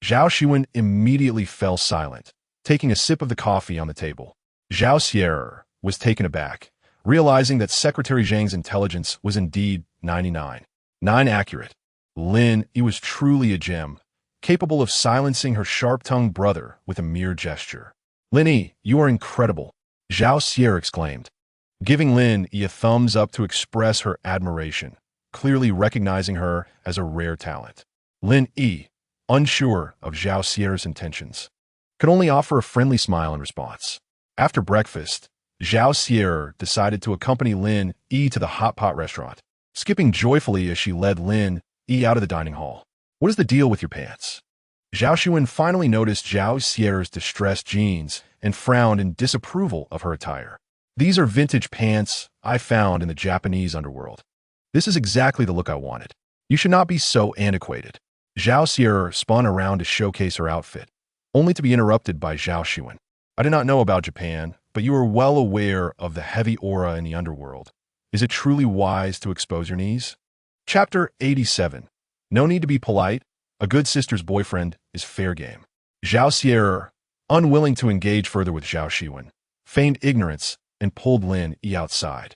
Zhao Xiwen immediately fell silent, taking a sip of the coffee on the table. Zhao Sierra was taken aback, realizing that Secretary Zhang's intelligence was indeed 99. 9 accurate. Lin Yi was truly a gem, capable of silencing her sharp-tongued brother with a mere gesture. Lin Yi, you are incredible, Zhao Sierra exclaimed, giving Lin Yi a thumbs up to express her admiration, clearly recognizing her as a rare talent. Lin Yi, unsure of Zhao Sierra's intentions, could only offer a friendly smile in response. After breakfast, Zhao Sierra decided to accompany Lin Yi to the hot pot restaurant, skipping joyfully as she led Lin Yi out of the dining hall. What is the deal with your pants? Zhao Xiwen finally noticed Zhao Sierra's distressed jeans and frowned in disapproval of her attire. These are vintage pants I found in the Japanese underworld. This is exactly the look I wanted. You should not be so antiquated. Zhao Sierra spun around to showcase her outfit, only to be interrupted by Zhao Xiwen. I did not know about Japan, but you are well aware of the heavy aura in the underworld. Is it truly wise to expose your knees? Chapter 87. No need to be polite. A good sister's boyfriend is fair game. Zhao Xiwen, unwilling to engage further with Zhao Xiwen, feigned ignorance and pulled Lin Yi outside.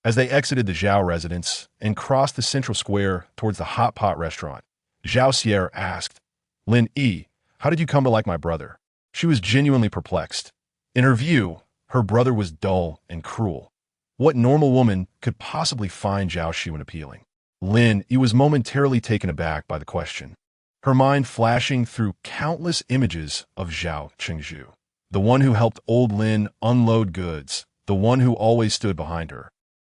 As they exited the Zhao residence and crossed the central square towards the hot pot restaurant, Zhao Xiwen asked, Lin Yi, how did you come to like my brother? She was genuinely perplexed. In her view, her brother was dull and cruel. What normal woman could possibly find Zhao Xiwen appealing? Lin Yi was momentarily taken aback by the question, her mind flashing through countless images of Zhao Chengzhu, the one who helped old Lin unload goods, the one who always stood behind her,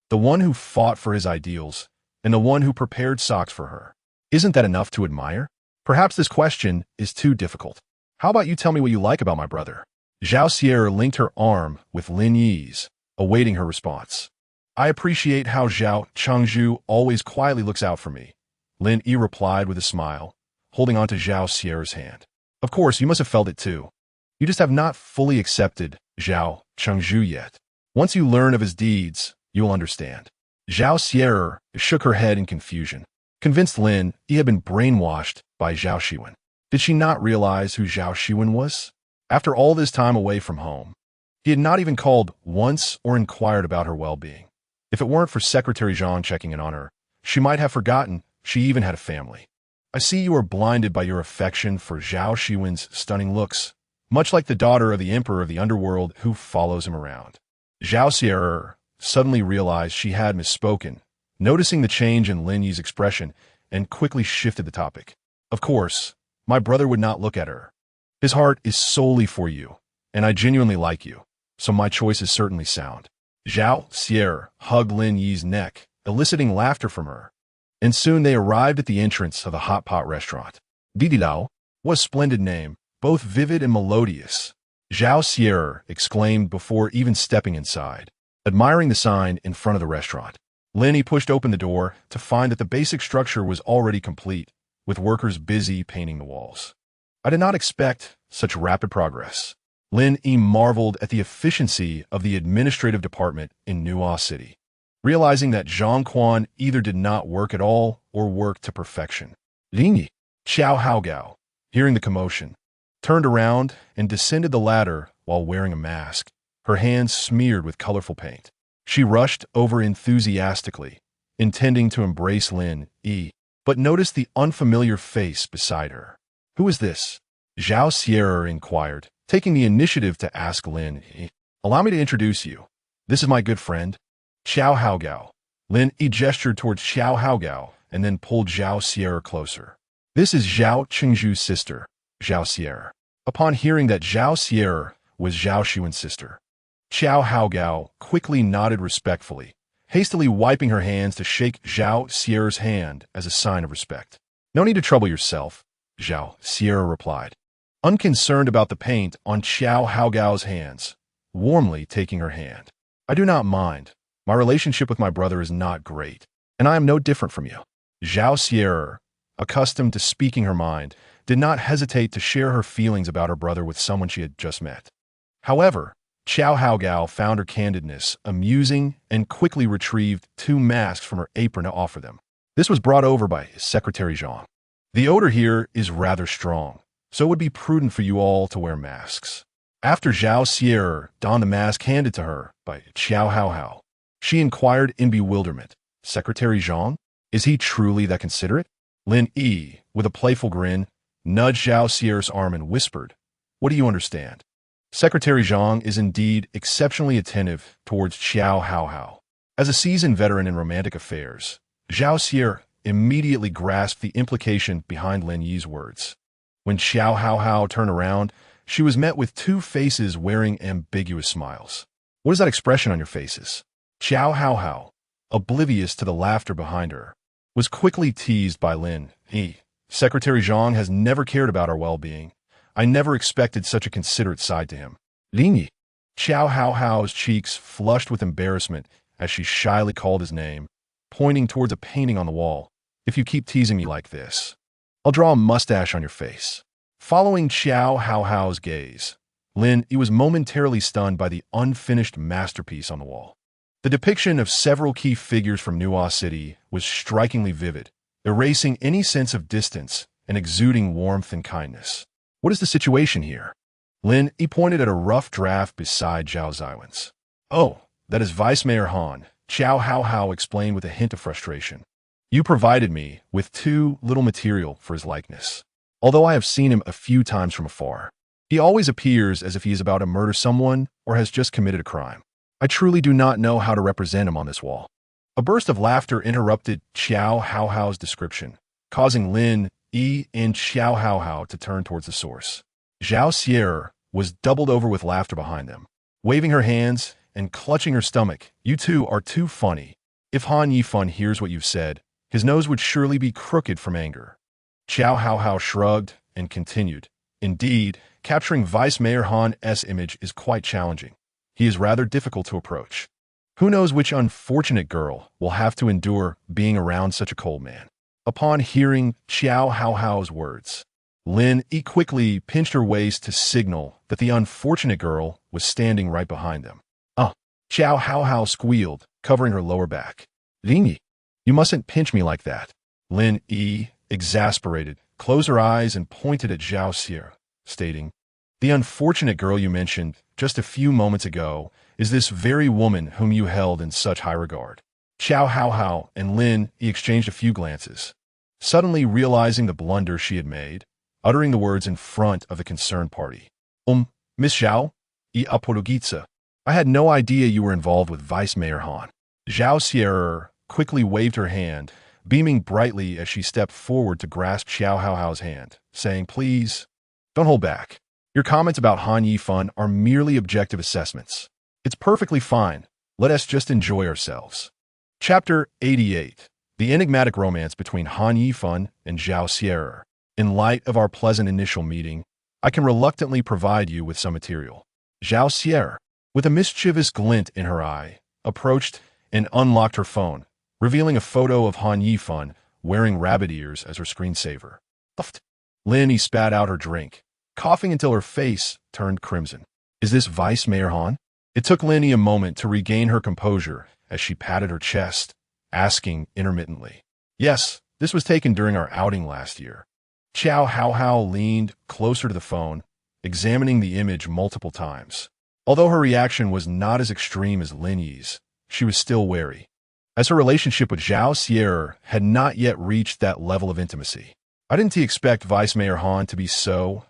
the one who fought for his ideals, and the one who prepared socks for her. Isn't that enough to admire? Perhaps this question is too difficult. How about you tell me what you like about my brother? Zhao Xiwen linked her arm with Lin Yi's, awaiting her response. I appreciate how Zhao Chengzhu always quietly looks out for me, Lin Yi replied with a smile, holding onto Zhao Xiwen's hand. Of course, you must have felt it too. You just have not fully accepted Zhao Chengzhu yet. Once you learn of his deeds, you'll understand. Zhao Xiwen shook her head in confusion, convinced Lin Yi had been brainwashed by Zhao Xiwen. Did she not realize who Zhao Xiwen was? After all this time away from home, he had not even called once or inquired about her well-being. If it weren't for Secretary Zhang checking in on her, she might have forgotten she even had a family. I see you are blinded by your affection for Zhao Xiwen's stunning looks, much like the daughter of the Emperor of the Underworld who follows him around. Zhao Xiwen suddenly realized she had misspoken, noticing the change in Lin Yi's expression, and quickly shifted the topic. Of course, my brother would not look at her. His heart is solely for you, and I genuinely like you, so my choice is certainly sound. Zhao Xiwen hugged Lin Yi's neck, eliciting laughter from her, and soon they arrived at the entrance of the hot pot restaurant. Didilao, what a splendid name, both vivid and melodious, Zhao Xiwen exclaimed before even stepping inside, admiring the sign in front of the restaurant. Lin Yi pushed open the door to find that the basic structure was already complete, with workers busy painting the walls. I did not expect such rapid progress. Lin Yi marveled at the efficiency of the administrative department in Nuo City, realizing that Zhang Quan either did not work at all or worked to perfection. Lin Yi, Xiao Haogao, hearing the commotion, turned around and descended the ladder while wearing a mask, her hands smeared with colorful paint. She rushed over enthusiastically, intending to embrace Lin Yi, but noticed the unfamiliar face beside her. Who is this? Zhao Xiwen inquired, taking the initiative to ask Lin Yi. Allow me to introduce you. This is my good friend, Xiao Haogao. Lin Yi gestured towards Xiao Haogao and then pulled Zhao Xiwen closer. This is Zhao Chengzhu's sister, Zhao Xiwen. Upon hearing that Zhao Xiwen was Zhao Xiwen's sister, Xiao Haogao quickly nodded respectfully, hastily wiping her hands to shake Zhao Xiwen's hand as a sign of respect. No need to trouble yourself, Zhao Xiwen replied, unconcerned about the paint on Xiao Haogao's hands, warmly taking her hand. I do not mind. My relationship with my brother is not great, and I am no different from you. Zhao Xiwen, accustomed to speaking her mind, did not hesitate to share her feelings about her brother with someone she had just met. However, Xiao Haogao found her candidness amusing and quickly retrieved 2 masks from her apron to offer them. This was brought over by Secretary Zhang. The odor here is rather strong, so it would be prudent for you all to wear masks. After Zhao Xiwen donned the mask handed to her by Xiao Haohao, she inquired in bewilderment, Secretary Zhang, is he truly that considerate? Lin Yi, with a playful grin, nudged Zhao Xiwen's arm and whispered, what do you understand? Secretary Zhang is indeed exceptionally attentive towards Xiao Haohao. As a seasoned veteran in romantic affairs, Zhao Xiwen immediately grasped the implication behind Lin Yi's words. When Xiao Haohao turned around, she was met with 2 faces wearing ambiguous smiles. What is that expression on your faces? Xiao Haohao, oblivious to the laughter behind her, was quickly teased by Lin Yi. Secretary Zhang has never cared about our well-being. I never expected such a considerate side to him. Lin Yi. Xiao Haohao's cheeks flushed with embarrassment as she shyly called his name, pointing towards a painting on the wall. If you keep teasing me like this, I'll draw a mustache on your face. Following Xiao Haohao's gaze, Lin Yi was momentarily stunned by the unfinished masterpiece on the wall. The depiction of several key figures from Nuo City was strikingly vivid, erasing any sense of distance and exuding warmth and kindness. What is the situation here? Lin Yi pointed at a rough draft beside Zhao Xiwen's. Oh, that is Vice Mayor Han, Qiao Hao explained with a hint of frustration. You provided me with too little material for his likeness. Although I have seen him a few times from afar, he always appears as if he is about to murder someone or has just committed a crime. I truly do not know how to represent him on this wall. A burst of laughter interrupted Qiao Hao's description, causing Lin Yi and Qiao Hao to turn towards the source. Zhao Xiwen was doubled over with laughter behind them. Waving her hands and clutching her stomach, you two are too funny. If Han Yifan hears what you've said, his nose would surely be crooked from anger. Qiao Hao shrugged and continued. Indeed, capturing Vice Mayor Han's image is quite challenging. He is rather difficult to approach. Who knows which unfortunate girl will have to endure being around such a cold man. Upon hearing Qiao Hao's words, Lin Yi quickly pinched her waist to signal that the unfortunate girl was standing right behind them. Qiao Hao squealed, covering her lower back. Lin Yi, you mustn't pinch me like that. Lin Yi, exasperated, closed her eyes and pointed at Zhao Xiwen, stating, the unfortunate girl you mentioned just a few moments ago is this very woman whom you held in such high regard. Qiao Hao and Lin Yi exchanged a few glances, suddenly realizing the blunder she had made, uttering the words in front of the concerned party. Miss Zhao, I apologize. I had no idea you were involved with Vice Mayor Han. Zhao Xiwen quickly waved her hand, beaming brightly as she stepped forward to grasp Qiao Hao's hand, saying, please, don't hold back. Your comments about Han Yifan are merely objective assessments. It's perfectly fine. Let us just enjoy ourselves. Chapter 88. The enigmatic romance between Han Yifan and Zhao Xiwen. In light of our pleasant initial meeting, I can reluctantly provide you with some material. Zhao Xiwen, with a mischievous glint in her eye, approached and unlocked her phone, revealing a photo of Han Yifan wearing rabbit ears as her screensaver. Lin Yi spat out her drink, coughing until her face turned crimson. Is this Vice Mayor Han? It took Lin Yi a moment to regain her composure as she patted her chest, asking intermittently. Yes, this was taken during our outing last year. Qiao Hao leaned closer to the phone, examining the image multiple times. Although her reaction was not as extreme as Lin Yi's, she was still wary, as her relationship with Zhao Xiwen had not yet reached that level of intimacy. I didn't expect Vice Mayor Han to be so,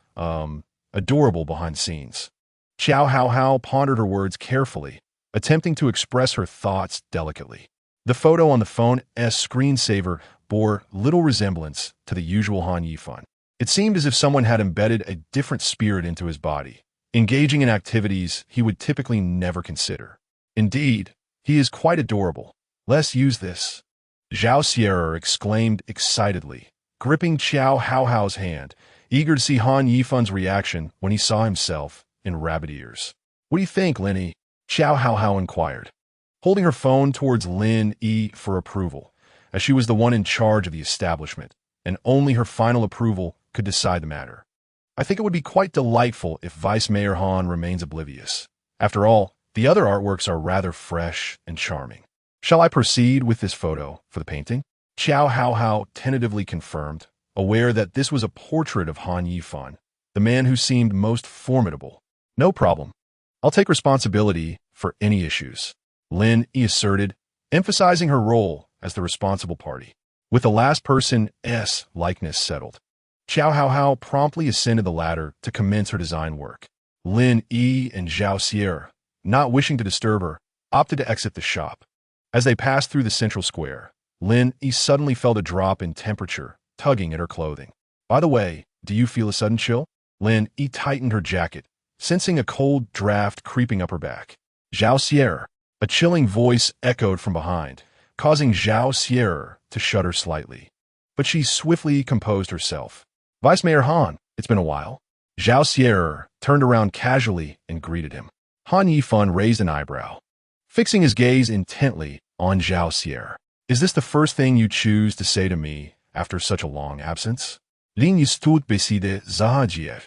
adorable behind the scenes. Qiao Hao pondered her words carefully, attempting to express her thoughts delicately. The photo on the phone's screensaver bore little resemblance to the usual Han Yifan. It seemed as if someone had embedded a different spirit into his body, engaging in activities he would typically never consider. Indeed, he is quite adorable. Let's use this. Zhao Xiwen exclaimed excitedly, gripping Qiao Hao's hand, eager to see Han Yifan's reaction when he saw himself in rabbit ears. What do you think, Lin Yi? Qiao Hao inquired, holding her phone towards Lin Yi for approval, as she was the one in charge of the establishment, and only her final approval could decide the matter. I think it would be quite delightful if Vice Mayor Han remains oblivious. After all, the other artworks are rather fresh and charming. Shall I proceed with this photo for the painting? Qiao Hao tentatively confirmed, aware that this was a portrait of Han Yifan, the man who seemed most formidable. No problem. I'll take responsibility for any issues, Lin Yi asserted, emphasizing her role as the responsible party. With the last person's likeness settled, Qiao Hao promptly ascended the ladder to commence her design work. Lin Yi and Zhao Xiwen, not wishing to disturb her, opted to exit the shop. As they passed through the central square, Lin Yi suddenly felt a drop in temperature, tugging at her clothing. By the way, do you feel a sudden chill? Lin Yi tightened her jacket, sensing a cold draft creeping up her back. Zhao Xiwen, a chilling voice echoed from behind, causing Zhao Xiwen to shudder slightly. But she swiftly composed herself. Vice Mayor Han, it's been a while. Zhao Xiwen turned around casually and greeted him. Han Yifan raised an eyebrow, fixing his gaze intently on Zhao Xiwen. Is this the first thing you choose to say to me after such a long absence? Lin Yi stood beside Zhao Xiwen,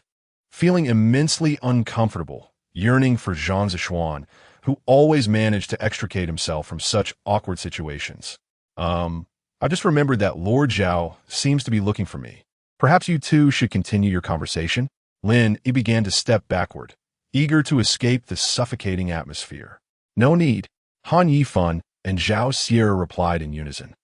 feeling immensely uncomfortable, yearning for Zhang Zishuan, who always managed to extricate himself from such awkward situations. I just remembered that Lord Zhao seems to be looking for me. Perhaps you two should continue your conversation. Lin Yi began to step backward, eager to escape the suffocating atmosphere. No need, Han Yifan and Zhao Xiwen replied in unison,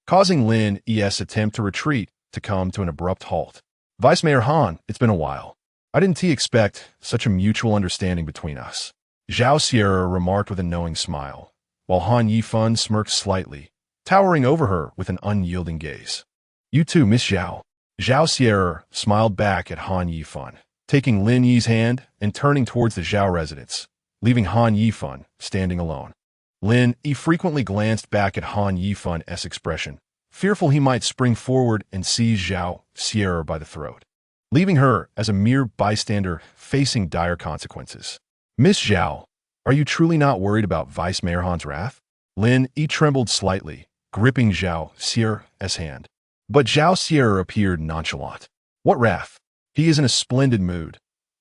causing Lin Yi's attempt to retreat to come to an abrupt halt. Vice Mayor Han, it's been a while. I didn't expect such a mutual understanding between us. Zhao Xiwen remarked with a knowing smile, while Han Yifan smirked slightly, towering over her with an unyielding gaze. You too, Miss Zhao. Zhao Xiwen smiled back at Han Yifan, taking Lin Yi's hand and turning towards the Zhao residence, leaving Han Yifan standing alone. Lin Yi frequently glanced back at Han Yifan's expression, fearful he might spring forward and seize Zhao Xiwen by the throat, leaving her as a mere bystander facing dire consequences. Miss Zhao, are you truly not worried about Vice Mayor Han's wrath? Lin Yi trembled slightly, gripping Zhao Xiwen's hand. But Zhao Xiwen appeared nonchalant. What wrath? He is in a splendid mood.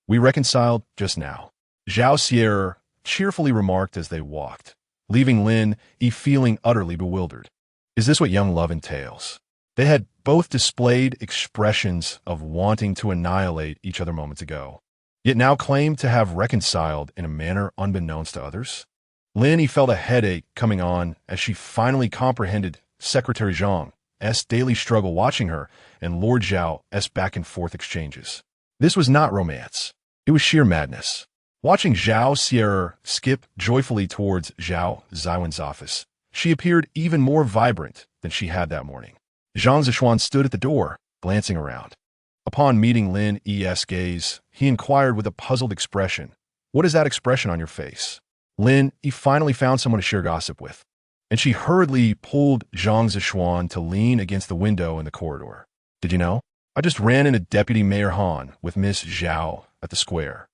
We reconciled just now. Zhao Xiwen cheerfully remarked as they walked, leaving Lin Yi feeling utterly bewildered. Is this what young love entails? They had both displayed expressions of wanting to annihilate each other moments ago, yet now claimed to have reconciled in a manner unbeknownst to others. Lin Yi felt a headache coming on as she finally comprehended Secretary Zhang's daily struggle watching her and Lord Zhao's back-and-forth exchanges. This was not romance. It was sheer madness. Watching Zhao Xiwen skip joyfully towards Zhao Xiwen's office, she appeared even more vibrant than she had that morning. Zhang Zishuan stood at the door, glancing around. Upon meeting Lin Yi's gaze, he inquired with a puzzled expression, "What is that expression on your face?" Lin Yi finally found someone to share gossip with, and she hurriedly pulled Zhang Zishuan to lean against the window in the corridor. Did you know? I just ran into Deputy Mayor Han with Miss Zhao at the square.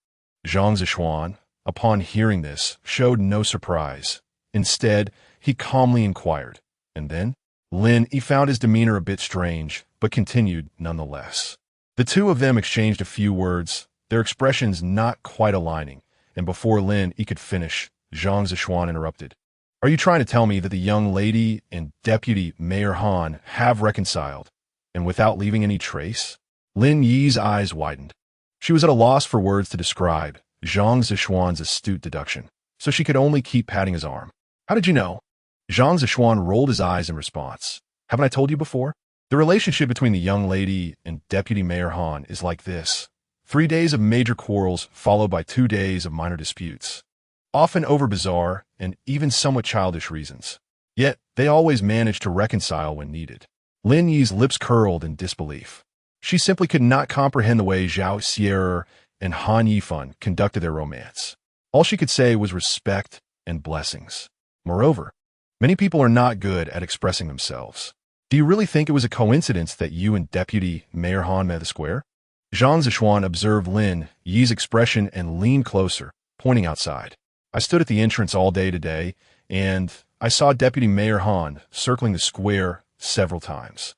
Zhang Zishuan, upon hearing this, showed no surprise. Instead, he calmly inquired, and then? Lin Yi found his demeanor a bit strange, but continued nonetheless. The two of them exchanged a few words, their expressions not quite aligning, and before Lin Yi could finish, Zhang Zishuan interrupted. Are you trying to tell me that the young lady and Deputy Mayor Han have reconciled, and without leaving any trace? Lin Yi's eyes widened. She was at a loss for words to describe Zhang Zishuan's astute deduction, so she could only keep patting his arm. How did you know? Zhang Zishuan rolled his eyes in response. Haven't I told you before? The relationship between the young lady and Deputy Mayor Han is like this. 3 days of major quarrels followed by 2 days of minor disputes, often over bizarre and even somewhat childish reasons. Yet, they always manage to reconcile when needed. Lin Yi's lips curled in disbelief. She simply could not comprehend the way Zhao Xiwen and Han Yifan conducted their romance. All she could say was respect and blessings. Moreover, many people are not good at expressing themselves. Do you really think it was a coincidence that you and Deputy Mayor Han met at the square? Zhang Zishuan observed Lin Yi's expression and leaned closer, pointing outside. I stood at the entrance all day today, and I saw Deputy Mayor Han circling the square several times.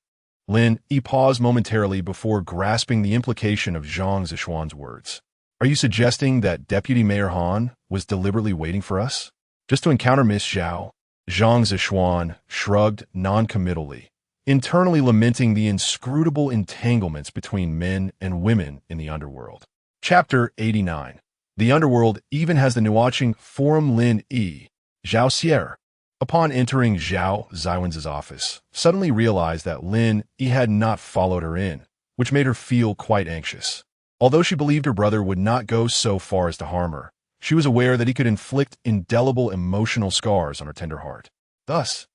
Lin Yi paused momentarily before grasping the implication of Zhang Zishuan's words. Are you suggesting that Deputy Mayor Han was deliberately waiting for us? Just to encounter Miss Zhao? Zhang Zishuan shrugged noncommittally, internally lamenting the inscrutable entanglements between men and women in the underworld. Chapter 89. The underworld even has the Nuo Cheng.Lin Lin Yi, Zhao Xiwen, upon entering Zhao Xiwen's office, suddenly realized that Lin Yi had not followed her in, which made her feel quite anxious. Although she believed her brother would not go so far as to harm her, she was aware that he could inflict indelible emotional scars on her tender heart. Thus,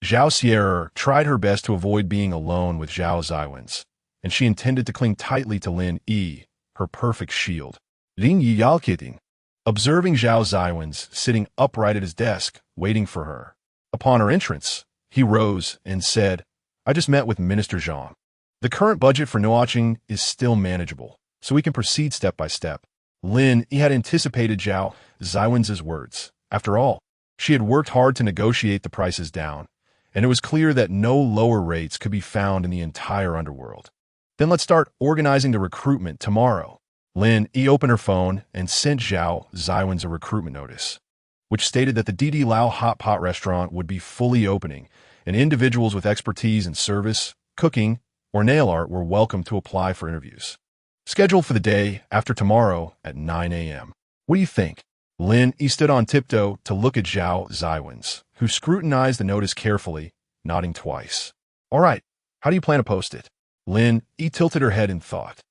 Zhao Xiwen tried her best to avoid being alone with Zhao Xiwen's, and she intended to cling tightly to Lin Yi, her perfect shield. Lin Yi Yalkiting, observing Zhao Xiwen's sitting upright at his desk, waiting for her. Upon her entrance, he rose and said, I just met with Minister Zhang. The current budget for Nuo Cheng is still manageable, so we can proceed step by step. Lin Yi had anticipated Zhao Xiwen's words. After all, she had worked hard to negotiate the prices down, and it was clear that no lower rates could be found in the entire underworld. Then let's start organizing the recruitment tomorrow. Lin Yi opened her phone and sent Zhao Xiwen's a recruitment notice. which stated that the DD Lao Hot Pot restaurant would be fully opening, and individuals with expertise in service, cooking, or nail art were welcome to apply for interviews. Scheduled for the day after tomorrow at 9 a.m. What do you think? Lin Yi stood on tiptoe to look at Zhao Xiwen, who scrutinized the notice carefully, nodding twice. All right, how do you plan to post it? Lin Yi tilted her head in thought,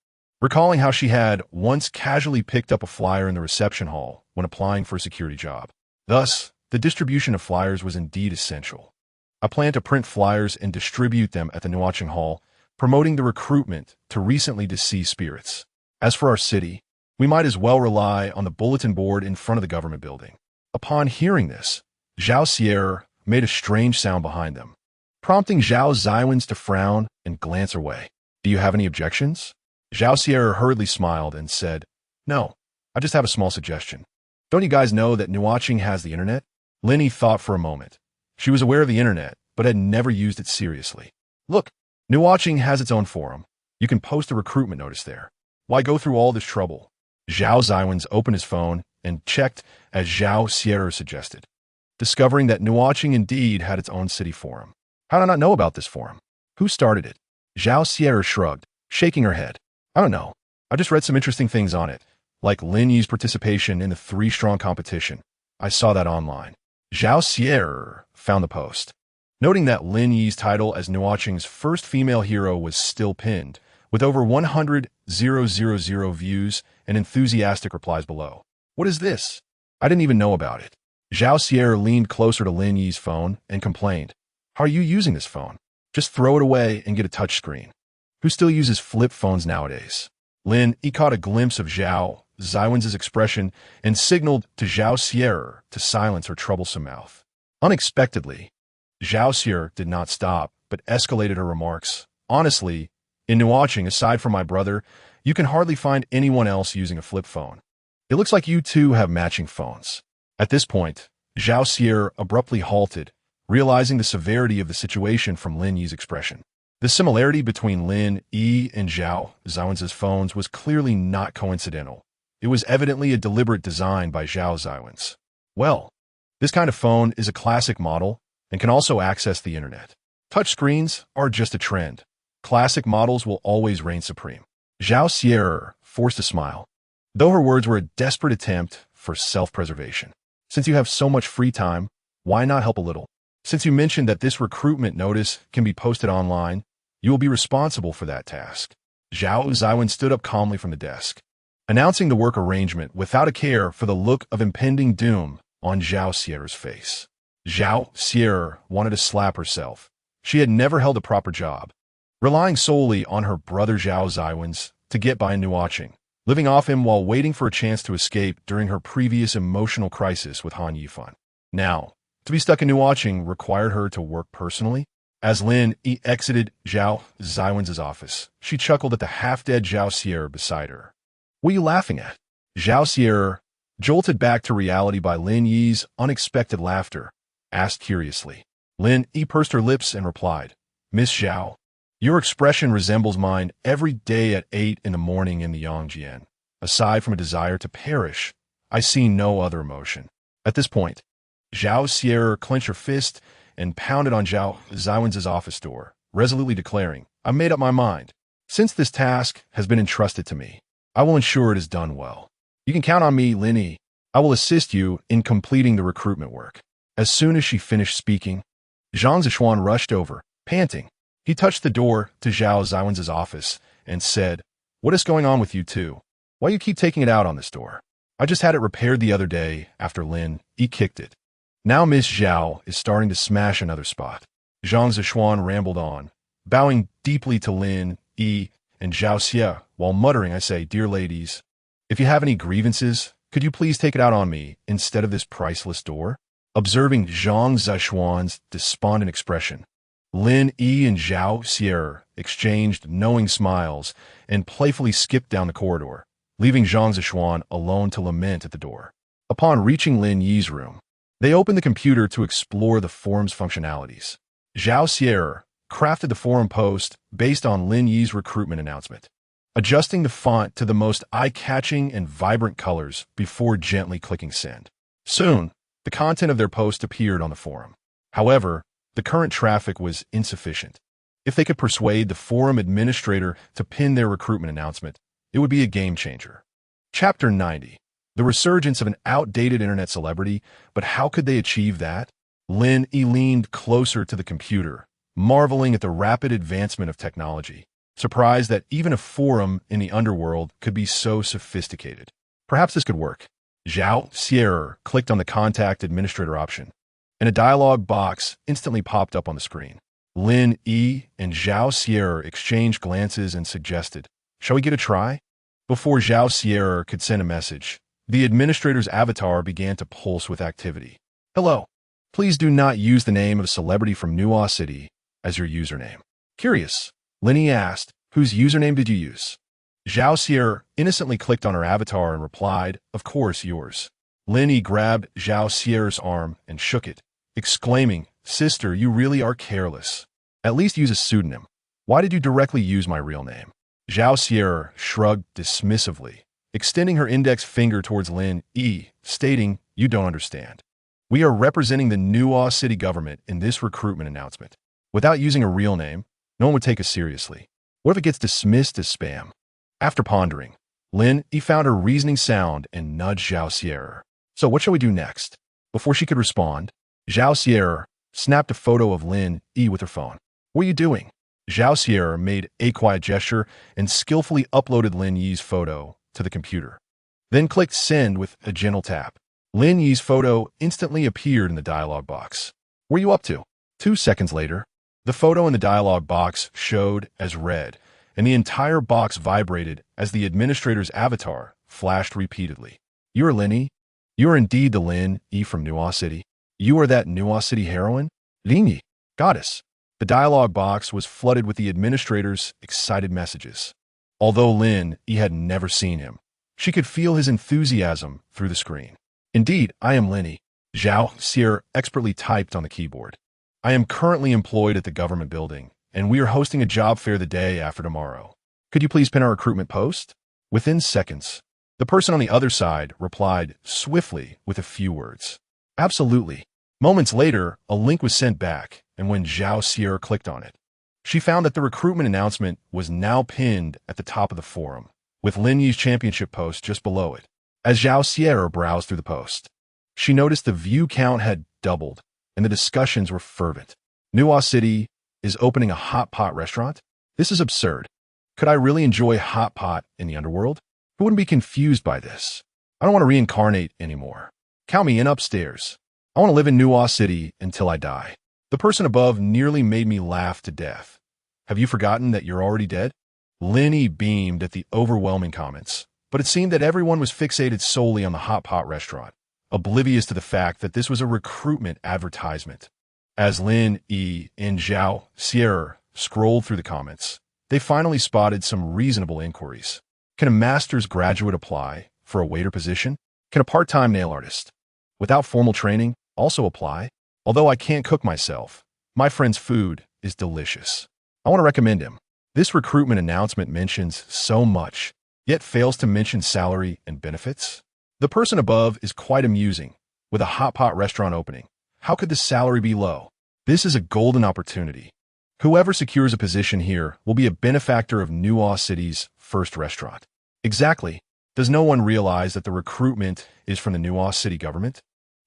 recalling how she had once casually picked up a flyer in the reception hall when applying for a security job. Thus, the distribution of flyers was indeed essential. I plan to print flyers and distribute them at the Nuo Cheng Hall, promoting the recruitment to recently deceased spirits. As for our city, we might as well rely on the bulletin board in front of the government building. Upon hearing this, Zhao Xiwen made a strange sound behind them, prompting Zhao Xiwen to frown and glance away. Do you have any objections? Zhao Xiwen hurriedly smiled and said, No, I just have a small suggestion. Don't you guys know that Nuo Cheng has the internet? Lin Yi thought for a moment. She was aware of the internet, but had never used it seriously. Look, Nuo Cheng has its own forum. You can post a recruitment notice there. Why go through all this trouble? Zhao Xiwen opened his phone and checked as Zhao Xiwen suggested, discovering that Nuo Cheng indeed had its own city forum. How did I not know about this forum? Who started it? Zhao Xiwen shrugged, shaking her head. I don't know. I just read some interesting things on it, like Lin Yi's participation in the 3-strong competition. I saw that online. Zhao Xiwen found the post, noting that Lin Yi's title as Nuo Cheng's first female hero was still pinned, with over 100,000 views and enthusiastic replies below. What is this? I didn't even know about it. Zhao Xiwen leaned closer to Lin Yi's phone and complained, How are you using this phone? Just throw it away and get a touchscreen. Who still uses flip phones nowadays? Lin Yi caught a glimpse of Zhao Xiwen's expression and signaled to Zhao Xiwen to silence her troublesome mouth. Unexpectedly, Zhao Xiwen did not stop, but escalated her remarks. Honestly, in Nuo Cheng, aside from my brother, you can hardly find anyone else using a flip phone. It looks like you two have matching phones. At this point, Zhao Xiwen abruptly halted, realizing the severity of the situation from Lin Yi's expression. The similarity between Lin Yi and Zhao Xiwen's phones was clearly not coincidental. It was evidently a deliberate design by Zhao Xiwen. Well, this kind of phone is a classic model and can also access the internet. Touchscreens are just a trend. Classic models will always reign supreme. Zhao Xiwen forced a smile, though her words were a desperate attempt for self-preservation. Since you have so much free time, why not help a little? Since you mentioned that this recruitment notice can be posted online, you will be responsible for that task. Zhao Xiwen stood up calmly from the desk, announcing the work arrangement without a care for the look of impending doom on Zhao Xiwen's face. Zhao Xiwen wanted to slap herself. She had never held a proper job, relying solely on her brother Zhao Xiwen to get by in Nuo Cheng, living off him while waiting for a chance to escape during her previous emotional crisis with Han Yifan. Now, to be stuck in Nuo Cheng required her to work personally. As Lin Yi exited Zhao Xiwen's office, she chuckled at the half-dead Zhao Xiwen beside her. What are you laughing at? Zhao Xiwen, jolted back to reality by Lin Yi's unexpected laughter, asked curiously. Lin Yi pursed her lips and replied, Miss Zhao, your expression resembles mine every day at 8 in the morning in the Yangjian. Aside from a desire to perish, I see no other emotion. At this point, Zhao Xiwen clenched her fist and pounded on Zhao Xiwen's office door, resolutely declaring, I made up my mind. Since this task has been entrusted to me, I will ensure it is done well. You can count on me, Lin Yi. I will assist you in completing the recruitment work. As soon as she finished speaking, Zhang Zishuan rushed over, panting. He touched the door to Zhao Xiwen's office and said, What is going on with you two? Why you keep taking it out on this door? I just had it repaired the other day after Lin Yi kicked it. Now Miss Zhao is starting to smash another spot. Zhang Zishuan rambled on, bowing deeply to Lin Yi and Zhao Xie while muttering, I say, Dear ladies, if you have any grievances, could you please take it out on me instead of this priceless door? Observing Zhang Zishuan's despondent expression, Lin Yi and Zhao Xie exchanged knowing smiles and playfully skipped down the corridor, leaving Zhang Zishuan alone to lament at the door. Upon reaching Lin Yi's room, they opened the computer to explore the forum's functionalities. Zhao Xiwen crafted the forum post based on Lin Yi's recruitment announcement, adjusting the font to the most eye-catching and vibrant colors before gently clicking send. Soon, the The content of their post appeared on the forum. However, the current traffic was insufficient. If they could persuade the forum administrator to pin their recruitment announcement, it would be a game changer. Chapter 90. The resurgence of an outdated internet celebrity, but how could they achieve that? Lin Yi leaned closer to the computer, marveling at the rapid advancement of technology, surprised that even a forum in the underworld could be so sophisticated. Perhaps this could work. Zhao Xiwen clicked on the Contact Administrator option, and a dialog box instantly popped up on the screen. Lin Yi and Zhao Xiwen exchanged glances and suggested, "Shall we get a try?" Before Zhao Xiwen could send a message, the administrator's avatar began to pulse with activity. "Hello. Please do not use the name of a celebrity from Nuo City as your username." Curious, Lin Yi asked, "Whose username did you use?" Zhao Xiwen innocently clicked on her avatar and replied, "Of course, yours." Lin Yi grabbed Zhao Xiwen's arm and shook it, exclaiming, "Sister, you really are careless. At least use a pseudonym. Why did you directly use my real name?" Zhao Xiwen shrugged dismissively, extending her index finger towards Lin Yi, stating, "You don't understand. We are representing the Nuo City government in this recruitment announcement. Without using a real name, no one would take us seriously. What if it gets dismissed as spam?" After pondering, Lin Yi found her reasoning sound and nudged Zhao Xiwen. "So what shall we do next?" Before she could respond, Zhao Xiwen snapped a photo of Lin Yi with her phone. "What are you doing?" Zhao Xiwen made a quiet gesture and skillfully uploaded Lin Yi's photo to the computer, then clicked send with a gentle tap. Lin Yi's photo instantly appeared in the dialog box. "What are you up to?" 2 seconds later, the photo in the dialog box showed as read, and the entire box vibrated as the administrator's avatar flashed repeatedly. "You are Lin Yi? You are indeed the Lin Yi from Nuo City. You are that Nuo City heroine? Lin Yi, goddess." The dialog box was flooded with the administrator's excited messages. Although Lin Yi had never seen him, she could feel his enthusiasm through the screen. "Indeed, I am Lin Yi," Zhao Xiwen expertly typed on the keyboard. "I am currently employed at the government building, and we are hosting a job fair the day after tomorrow. Could you please pin our recruitment post?" Within seconds, the person on the other side replied swiftly with a few words. "Absolutely." Moments later, a link was sent back, and when Zhao Xiwen clicked on it, she found that the recruitment announcement was now pinned at the top of the forum, with Lin Yi's championship post just below it. As Zhao Xiwen browsed through the post, she noticed the view count had doubled, and the discussions were fervent. "Nuo City is opening a hot pot restaurant? This is absurd. Could I really enjoy hot pot in the underworld? Who wouldn't be confused by this? I don't want to reincarnate anymore. Count me in upstairs. I want to live in Nuo City until I die." The person above nearly made me laugh to death. "Have you forgotten that you're already dead?" Lin Yi beamed at the overwhelming comments, but it seemed that everyone was fixated solely on the hot pot restaurant, oblivious to the fact that this was a recruitment advertisement. As Lin Yi and Zhao Xiwen scrolled through the comments, they finally spotted some reasonable inquiries. Can a master's graduate apply for a waiter position? Can a part-time nail artist, without formal training, also apply? Although I can't cook myself, my friend's food is delicious. I want to recommend him. This recruitment announcement mentions so much, yet fails to mention salary and benefits. The person above is quite amusing. With a hot pot restaurant opening, how could the salary be low? This is a golden opportunity. Whoever secures a position here will be a benefactor of Nuo City's first restaurant. Exactly. Does no one realize that the recruitment is from the Nuo City government?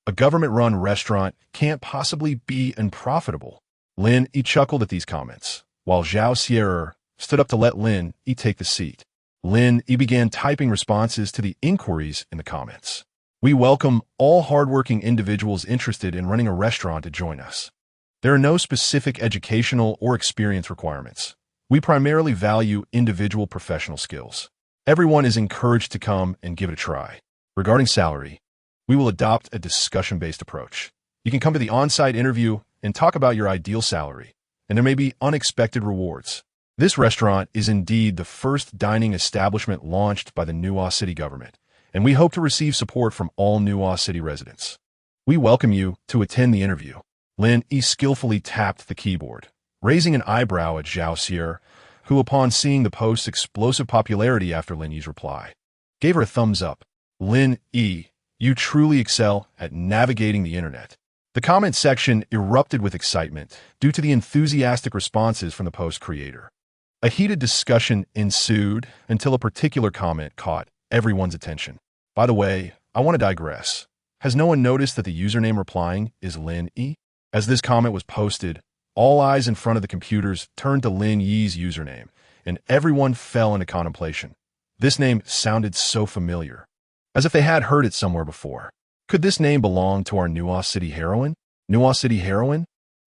A government-run restaurant can't possibly be unprofitable. Lin Yi chuckled at these comments, while Zhao Xiwen stood up to let Lin Yi take the seat. Lin Yi began typing responses to the inquiries in the comments. "We welcome all hardworking individuals interested in running a restaurant to join us. There are no specific educational or experience requirements. We primarily value individual professional skills. Everyone is encouraged to come and give it a try. Regarding salary, we will adopt a discussion-based approach. You can come to the on-site interview and talk about your ideal salary, and there may be unexpected rewards. This restaurant is indeed the first dining establishment launched by the Nuo City government, and we hope to receive support from all Nuo City residents. We welcome you to attend the interview." Lin Yi skillfully tapped the keyboard, raising an eyebrow at Zhao Xiwen, who, upon seeing the post's explosive popularity after Lin Yi's reply, gave her a thumbs up. Lin Yi You truly excel at navigating the internet. The comment section erupted with excitement due to the enthusiastic responses from the post creator. A heated discussion ensued until a particular comment caught everyone's attention. By the way, I want to digress. Has no one noticed that the username replying is Lin Yi? As this comment was posted, all eyes in front of the computers turned to Lin Yi's username, and everyone fell into contemplation. This name sounded so familiar, as if they had heard it somewhere before. Could this name belong to our Nuo City heroine? Nuo City heroine?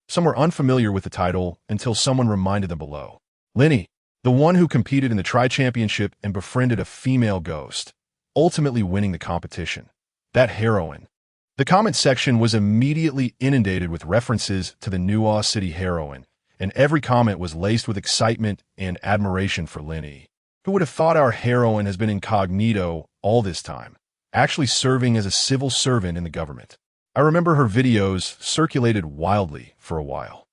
Some were unfamiliar with the title until someone reminded them below. Lin Yi, the one who competed in the Tri-Championship and befriended a female ghost, ultimately winning the competition. That heroine. The comment section was immediately inundated with references to the Nuo City heroine, and every comment was laced with excitement and admiration for Lin Yi. Who would have thought our heroine has been incognito all this time, actually serving as a civil servant in the government? I remember her videos circulated wildly for a while.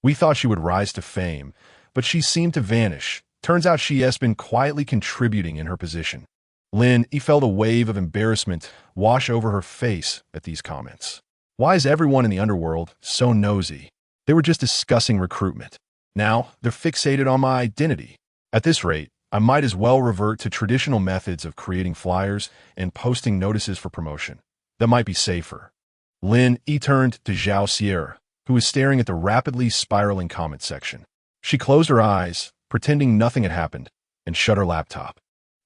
We thought she would rise to fame, but she seemed to vanish. Turns out she has been quietly contributing in her position. Lin Yi felt a wave of embarrassment wash over her face at these comments. Why is everyone in the underworld so nosy? They were just discussing recruitment. Now, they're fixated on my identity. At this rate, I might as well revert to traditional methods of creating flyers and posting notices for promotion. That might be safer. Lin Yi turned to Zhao Xiwen, who was staring at the rapidly spiraling comment section. She closed her eyes, pretending nothing had happened, and shut her laptop.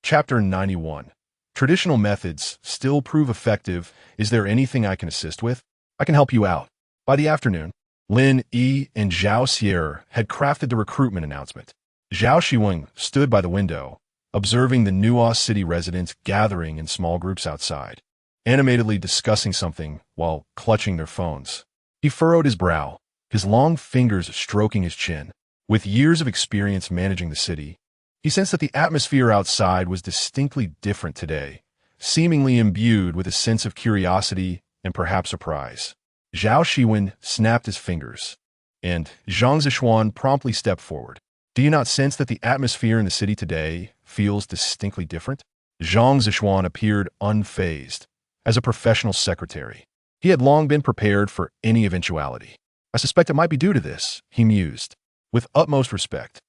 Chapter 91. Traditional methods still prove effective. Is there anything I can assist with? I can help you out. By the afternoon, Lin Yi and Zhao Xiwen had crafted the recruitment announcement. Zhao Xiwen stood by the window, observing the Nuo City residents gathering in small groups outside, animatedly discussing something while clutching their phones. He furrowed his brow, his long fingers stroking his chin. With years of experience managing the city, he sensed that the atmosphere outside was distinctly different today, seemingly imbued with a sense of curiosity and perhaps surprise. Zhao Xiwen snapped his fingers, and Zhang Zishuan promptly stepped forward. Do you not sense that the atmosphere in the city today feels distinctly different? Zhang Zishuan appeared unfazed. As a professional secretary, he had long been prepared for any eventuality. I suspect it might be due to this, he mused. With utmost respect,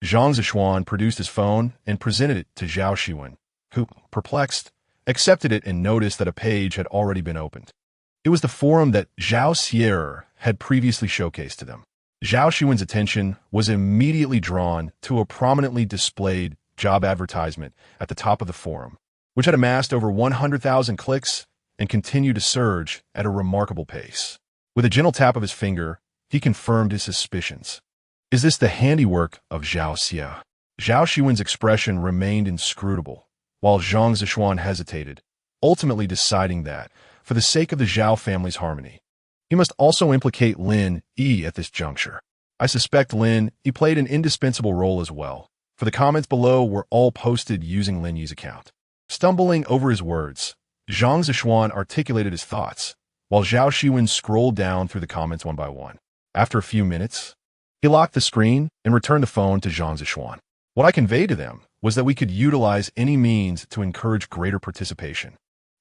Zhang Zishuan produced his phone and presented it to Zhao Xiwen, who, perplexed, accepted it and noticed that a page had already been opened. It was the forum that Zhao Xiwen had previously showcased to them. Zhao Xiwen's attention was immediately drawn to a prominently displayed job advertisement at the top of the forum, which had amassed over 100,000 clicks and continued to surge at a remarkable pace. With a gentle tap of his finger, he confirmed his suspicions. Is this the handiwork of Zhao Xia? Zhao Xiwen's expression remained inscrutable, while Zhang Zishuan hesitated, ultimately deciding that, for the sake of the Zhao family's harmony, he must also implicate Lin Yi at this juncture. I suspect Lin Yi played an indispensable role as well, for the comments below were all posted using Lin Yi's account. Stumbling over his words, Zhang Zishuan articulated his thoughts, while Zhao Xiwen scrolled down through the comments one by one. After a few minutes, he locked the screen and returned the phone to Zhang Zishuan. What I conveyed to them was that we could utilize any means to encourage greater participation.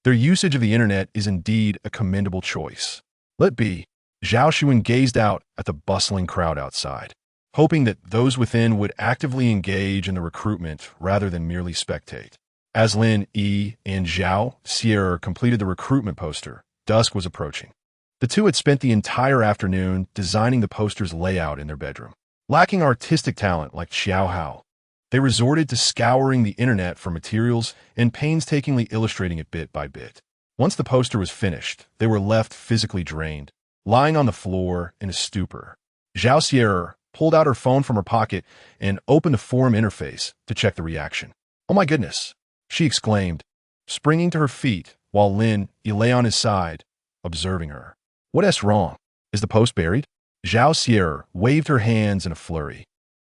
Their usage of the internet is indeed a commendable choice. Let be. Zhao Xiwen gazed out at the bustling crowd outside, hoping that those within would actively engage in the recruitment rather than merely spectate. As Lin Yi and Zhao Xiwen completed the recruitment poster, dusk was approaching. The two had spent the entire afternoon designing the poster's layout in their bedroom. Lacking artistic talent like Xiao Hao, they resorted to scouring the internet for materials and painstakingly illustrating it bit by bit. Once the poster was finished, they were left physically drained, lying on the floor in a stupor. Zhao Xiwen pulled out her phone from her pocket and opened the forum interface to check the reaction. Oh my goodness, she exclaimed, springing to her feet while Lin Yi lay on his side, observing her. What's wrong? Is the post buried? Zhao Xiwen waved her hands in a flurry,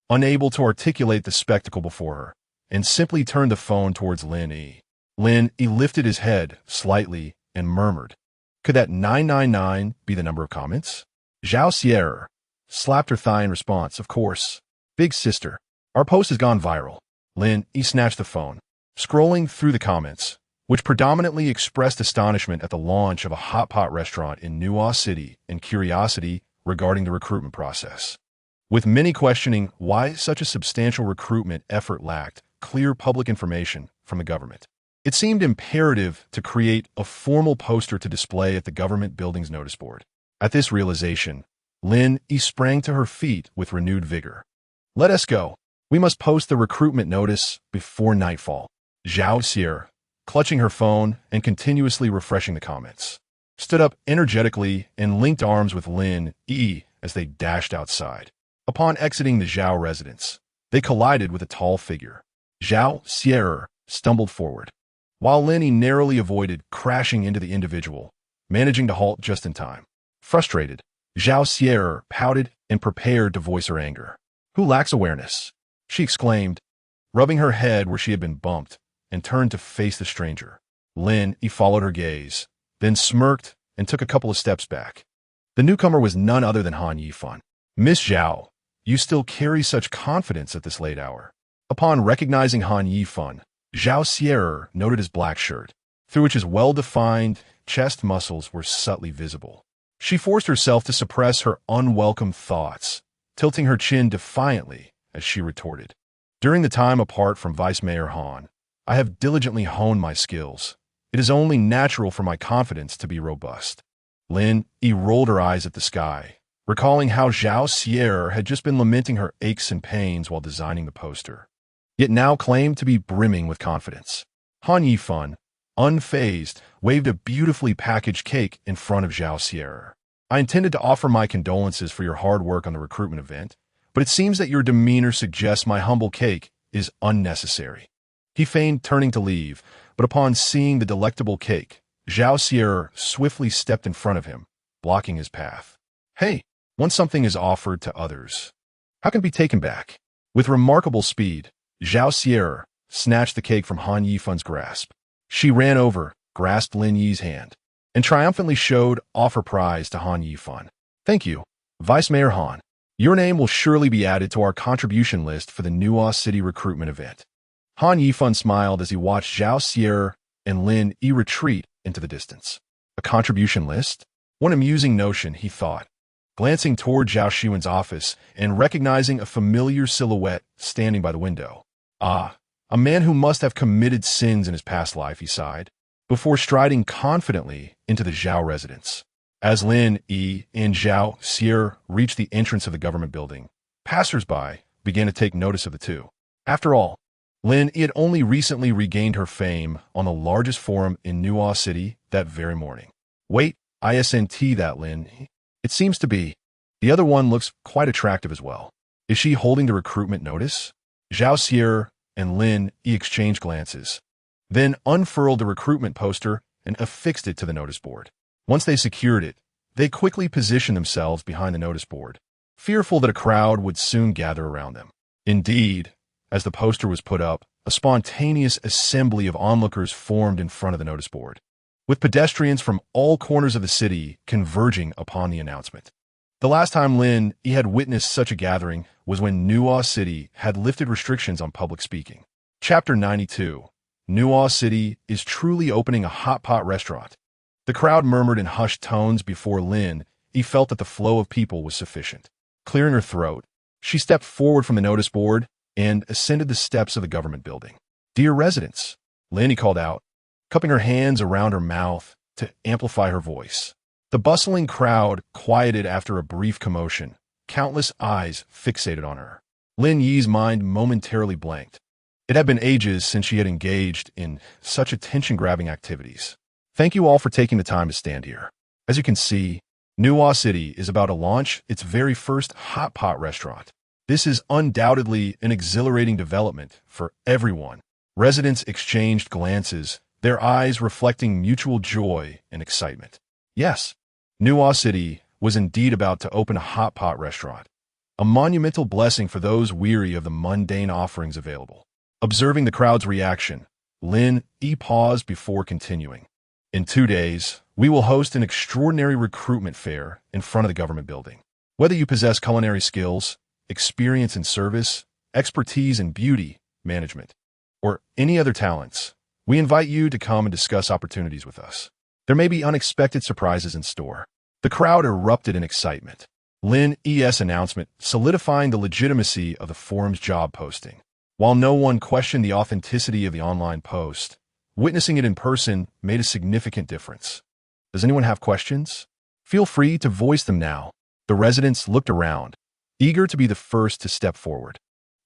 unable to articulate the spectacle before her, and simply turned the phone towards Lin Yi. Lin Yi lifted his head slightly and murmured, could that 999 be the number of comments? Zhao Xiwen slapped her thigh in response. Of course. Big sister, our post has gone viral. Lin Yi snatched the phone, scrolling through the comments, which predominantly expressed astonishment at the launch of a hot pot restaurant in Nuo City and curiosity regarding the recruitment process. With many questioning why such a substantial recruitment effort lacked clear public information from the government, it seemed imperative to create a formal poster to display at the government building's notice board. At this realization, Lin Yi sprang to her feet with renewed vigor. "Let us go. We must post the recruitment notice before nightfall." Zhao Xiwen, clutching her phone and continuously refreshing the comments, stood up energetically and linked arms with Lin Yi as they dashed outside. Upon exiting the Zhao residence, they collided with a tall figure. Zhao Xiwen stumbled forward, while Lin Yi narrowly avoided crashing into the individual, managing to halt just in time. Frustrated, Zhao Xiwen pouted and prepared to voice her anger. "Who lacks awareness?" she exclaimed, rubbing her head where she had been bumped, and turned to face the stranger. Lin Yi followed her gaze, then smirked and took a couple of steps back. The newcomer was none other than Han Yifan. "Miss Zhao, you still carry such confidence at this late hour." Upon recognizing Han Yifan, Zhao Xiwen noted his black shirt, through which his well-defined chest muscles were subtly visible. She forced herself to suppress her unwelcome thoughts, tilting her chin defiantly as she retorted, "During the time apart from Vice Mayor Han, I have diligently honed my skills. It is only natural for my confidence to be robust." Lin Yi rolled her eyes at the sky, recalling how Zhao Xiwen had just been lamenting her aches and pains while designing the poster, yet now claimed to be brimming with confidence. Han Yifan, unfazed, waved a beautifully packaged cake in front of Zhao Xiwen. "I intended to offer my condolences for your hard work on the recruitment event, but it seems that your demeanor suggests my humble cake is unnecessary." He feigned turning to leave, but upon seeing the delectable cake, Zhao Xiwen swiftly stepped in front of him, blocking his path. "Hey, once something is offered to others, how can it be taken back?" With remarkable speed, Zhao Xiwen snatched the cake from Han Yifan's grasp. She ran over, grasped Lin Yi's hand, and triumphantly showed off her prize to Han Yifan. "Thank you, Vice Mayor Han. Your name will surely be added to our contribution list for the Nuo City recruitment event." Han Yifan smiled as he watched Zhao Xiwen and Lin Yi retreat into the distance. A contribution list? What amusing notion, he thought, glancing toward Zhao Xiwen's office and recognizing a familiar silhouette standing by the window. "Ah, a man who must have committed sins in his past life," he sighed, before striding confidently into the Zhao residence. As Lin Yi and Zhao Xiwen reached the entrance of the government building, passers-by began to take notice of the two. After all, Lin Yi had only recently regained her fame on the largest forum in Nuo City that very morning. "Wait, isn't that Lin? It seems to be. The other one looks quite attractive as well. Is she holding the recruitment notice?" Zhao Xiwen and Lin Yi exchanged glances, then unfurled the recruitment poster and affixed it to the notice board. Once they secured it, they quickly positioned themselves behind the notice board, fearful that a crowd would soon gather around them. Indeed, as the poster was put up, a spontaneous assembly of onlookers formed in front of the notice board, with pedestrians from all corners of the city converging upon the announcement. The last time Lin Yi had witnessed such a gathering was when Nuo City had lifted restrictions on public speaking. Chapter 92. Nuo City is truly opening a hot pot restaurant. The crowd murmured in hushed tones before Lin Yi felt that the flow of people was sufficient. Clearing her throat, she stepped forward from the notice board and ascended the steps of the government building. "Dear residents," Lin Yi called out, cupping her hands around her mouth to amplify her voice. The bustling crowd quieted after a brief commotion, countless eyes fixated on her. Lin Yi's mind momentarily blanked. It had been ages since she had engaged in such attention-grabbing activities. "Thank you all for taking the time to stand here. As you can see, Nuo City is about to launch its very first hot pot restaurant. This is undoubtedly an exhilarating development for everyone." Residents exchanged glances, their eyes reflecting mutual joy and excitement. Yes, Nuo City was indeed about to open a hot pot restaurant, a monumental blessing for those weary of the mundane offerings available. Observing the crowd's reaction, Lin Yi paused before continuing. "In 2 days, we will host an extraordinary recruitment fair in front of the government building. Whether you possess culinary skills, experience in service, expertise in beauty management, or any other talents, We invite you to come and discuss opportunities with us. There may be unexpected surprises in store. The crowd erupted in excitement. Lin Yi's announcement solidifying the legitimacy of the forum's job posting. While no one questioned the authenticity of the online post, witnessing it in person made a significant difference. Does anyone have questions? Feel free to voice them now. The residents looked around, eager to be the first to step forward.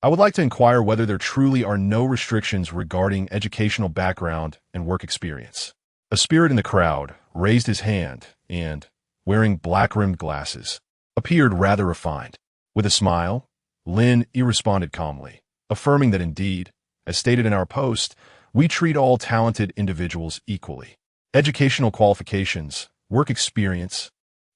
I would like to inquire whether there truly are no restrictions regarding educational background and work experience. A spirit in the crowd raised his hand and, wearing black-rimmed glasses, appeared rather refined. With a smile, Lin Yi responded calmly, affirming that indeed, as stated in our post, we treat all talented individuals equally. Educational qualifications, work experience,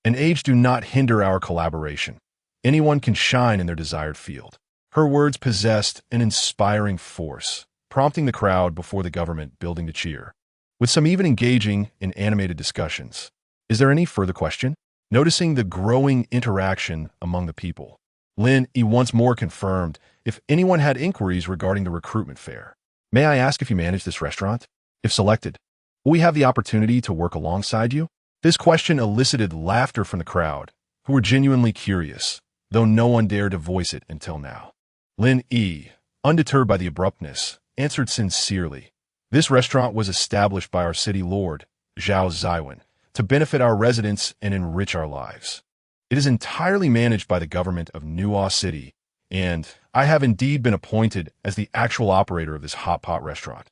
and age do not hinder our collaboration. Anyone can shine in their desired field. Her words possessed an inspiring force, prompting the crowd before the government building to cheer, with some even engaging in animated discussions. Is there any further question? Noticing the growing interaction among the people, Lin Yi once more confirmed if anyone had inquiries regarding the recruitment fair. May I ask if you manage this restaurant? If selected, will we have the opportunity to work alongside you? This question elicited laughter from the crowd, who were genuinely curious, though no one dared to voice it until now. Lin Yi, undeterred by the abruptness, answered sincerely. This restaurant was established by our city lord, Zhao Xiwen, to benefit our residents and enrich our lives. It is entirely managed by the government of Nuo City, and I have indeed been appointed as the actual operator of this hot pot restaurant.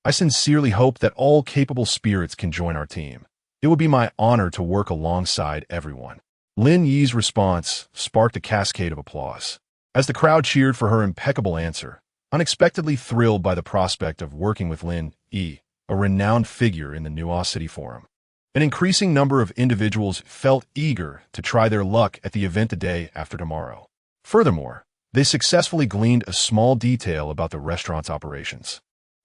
I sincerely hope that all capable spirits can join our team. It would be my honor to work alongside everyone. Lin Yi's response sparked a cascade of applause, as the crowd cheered for her impeccable answer, unexpectedly thrilled by the prospect of working with Lin Yi, a renowned figure in the Nuo City Forum. An increasing number of individuals felt eager to try their luck at the event the day after tomorrow. Furthermore, they successfully gleaned a small detail about the restaurant's operations.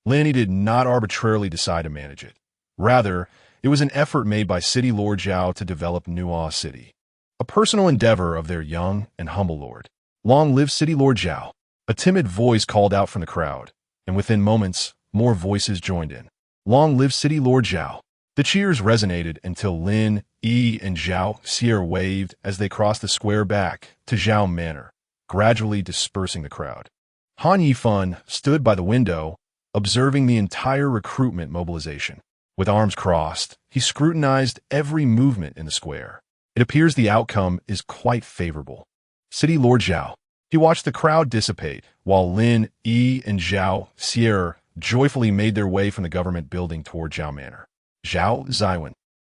Lin Yi did not arbitrarily decide to manage it. Rather, it was an effort made by City Lord Zhao to develop Nuo City, a personal endeavor of their young and humble lord. Long live City Lord Zhao! A timid voice called out from the crowd, and within moments, more voices joined in. Long live City Lord Zhao! The cheers resonated until Lin Yi and Zhao Xiwen waved as they crossed the square back to Zhao Manor, gradually dispersing the crowd. Han Yifan stood by the window, observing the entire recruitment mobilization. With arms crossed, he scrutinized every movement in the square. It appears the outcome is quite favorable. City Lord Zhao. He watched the crowd dissipate, while Lin Yi and Zhao Xiwen joyfully made their way from the government building toward Zhao Manor. Zhao Xiwen,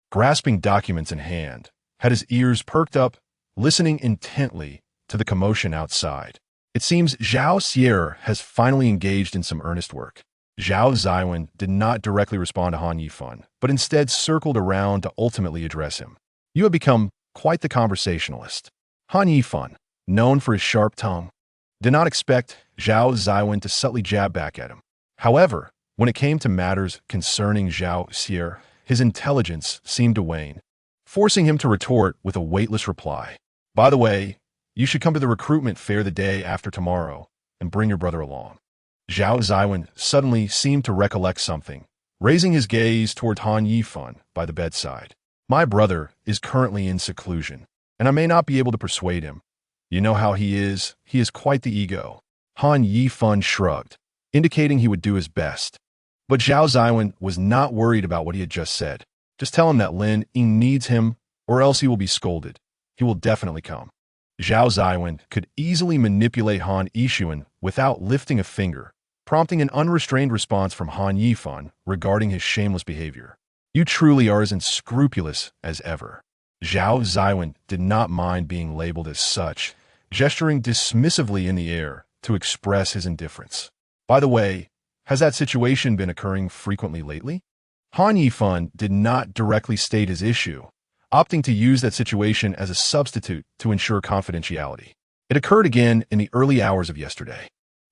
grasping documents in hand, had his ears perked up, listening intently to the commotion outside. It seems Zhao Xiwen has finally engaged in some earnest work. Zhao Xiwen did not directly respond to Han Yifan, but instead circled around to ultimately address him. You have become quite the conversationalist. Han Yifan, known for his sharp tongue, did not expect Zhao Xiwen to subtly jab back at him. However, when it came to matters concerning Zhao Xiwen, his intelligence seemed to wane, forcing him to retort with a weightless reply. By the way, you should come to the recruitment fair the day after tomorrow and bring your brother along. Zhao Xiwen suddenly seemed to recollect something, raising his gaze toward Han Yifan by the bedside. My brother is currently in seclusion, and I may not be able to persuade him. You know how he is quite the ego. Han Yifan shrugged, indicating he would do his best. But Zhao Xiwen was not worried about what he had just said. Just tell him that Lin Yi needs him, or else he will be scolded. He will definitely come. Zhao Xiwen could easily manipulate Han Yifan without lifting a finger, prompting an unrestrained response from Han Yifan regarding his shameless behavior. You truly are as unscrupulous as ever. Zhao Xiwen did not mind being labeled as such, gesturing dismissively in the air to express his indifference. By the way, has that situation been occurring frequently lately? Han Yifan did not directly state his issue, opting to use that situation as a substitute to ensure confidentiality. It occurred again in the early hours of yesterday.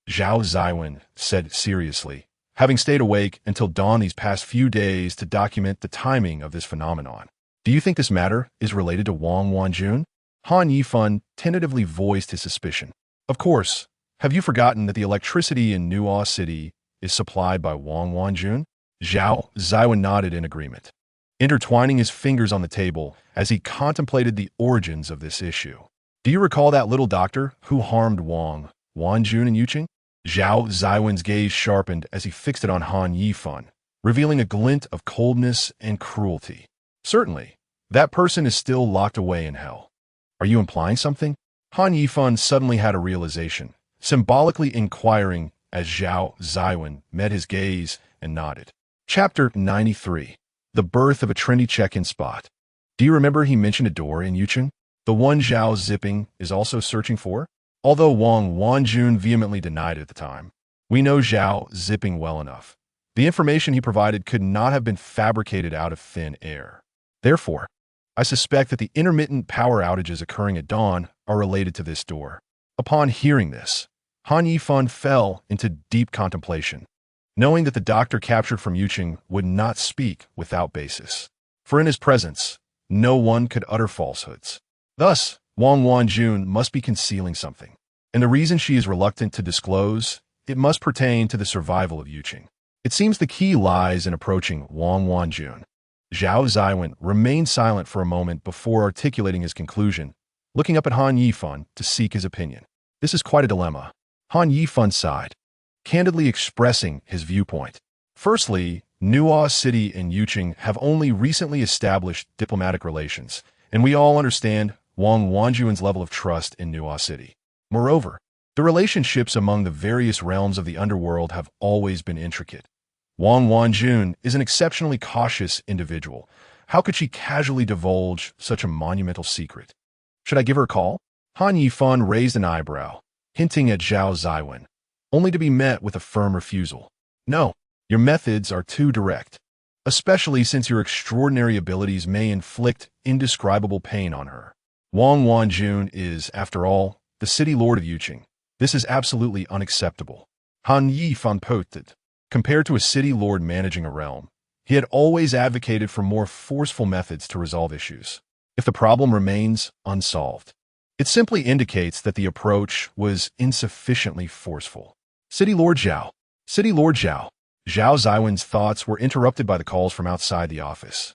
Zhao Xiwen said seriously, having stayed awake until dawn these past few days to document the timing of this phenomenon. Do you think this matter is related to Wang Wanjun? Han Yifan tentatively voiced his suspicion. Of course, have you forgotten that the electricity in Nuo City is supplied by Wang Wanjun? Zhao Xiwen nodded in agreement, intertwining his fingers on the table as he contemplated the origins of this issue. Do you recall that little doctor who harmed Wang Wanjun and Yuqing? Zhao Xiwen's gaze sharpened as he fixed it on Han Yifan, revealing a glint of coldness and cruelty. Certainly, that person is still locked away in hell. Are you implying something? Han Yifan suddenly had a realization, symbolically inquiring as Zhao Xiwen met his gaze and nodded. Chapter 93. The Birth of a Trendy Check-in Spot. Do you remember he mentioned a door in Yuqing? The one Zhao Zipping is also searching for? Although Wang Wanjun vehemently denied it at the time, we know Zhao Zipping well enough. The information he provided could not have been fabricated out of thin air. Therefore, I suspect that the intermittent power outages occurring at dawn are related to this door. Upon hearing this, Han Yifan fell into deep contemplation, knowing that the doctor captured from Yuqing would not speak without basis. For in his presence, no one could utter falsehoods. Thus, Wang Wanjun must be concealing something, and the reason she is reluctant to disclose, it must pertain to the survival of Yuqing. It seems the key lies in approaching Wang Wanjun. Zhao Xiwen remained silent for a moment before articulating his conclusion, looking up at Han Yifan to seek his opinion. This is quite a dilemma. Han Yifan sighed, candidly expressing his viewpoint. Firstly, Nuo City and Yuqing have only recently established diplomatic relations, and we all understand Wang Wanjun's level of trust in Nuo City. Moreover, the relationships among the various realms of the underworld have always been intricate. Wang Wanjun is an exceptionally cautious individual. How could she casually divulge such a monumental secret? Should I give her a call? Han Yifan raised an eyebrow, hinting at Zhao Xiwen, only to be met with a firm refusal. No, your methods are too direct, especially since your extraordinary abilities may inflict indescribable pain on her. Wang Wanjun is, after all, the city lord of Yuqing. This is absolutely unacceptable. Han Yifan pouted. Compared to a city lord managing a realm, he had always advocated for more forceful methods to resolve issues. If the problem remains unsolved, it simply indicates that the approach was insufficiently forceful. City Lord Zhao. City Lord Zhao. Zhao Xiwen's thoughts were interrupted by the calls from outside the office.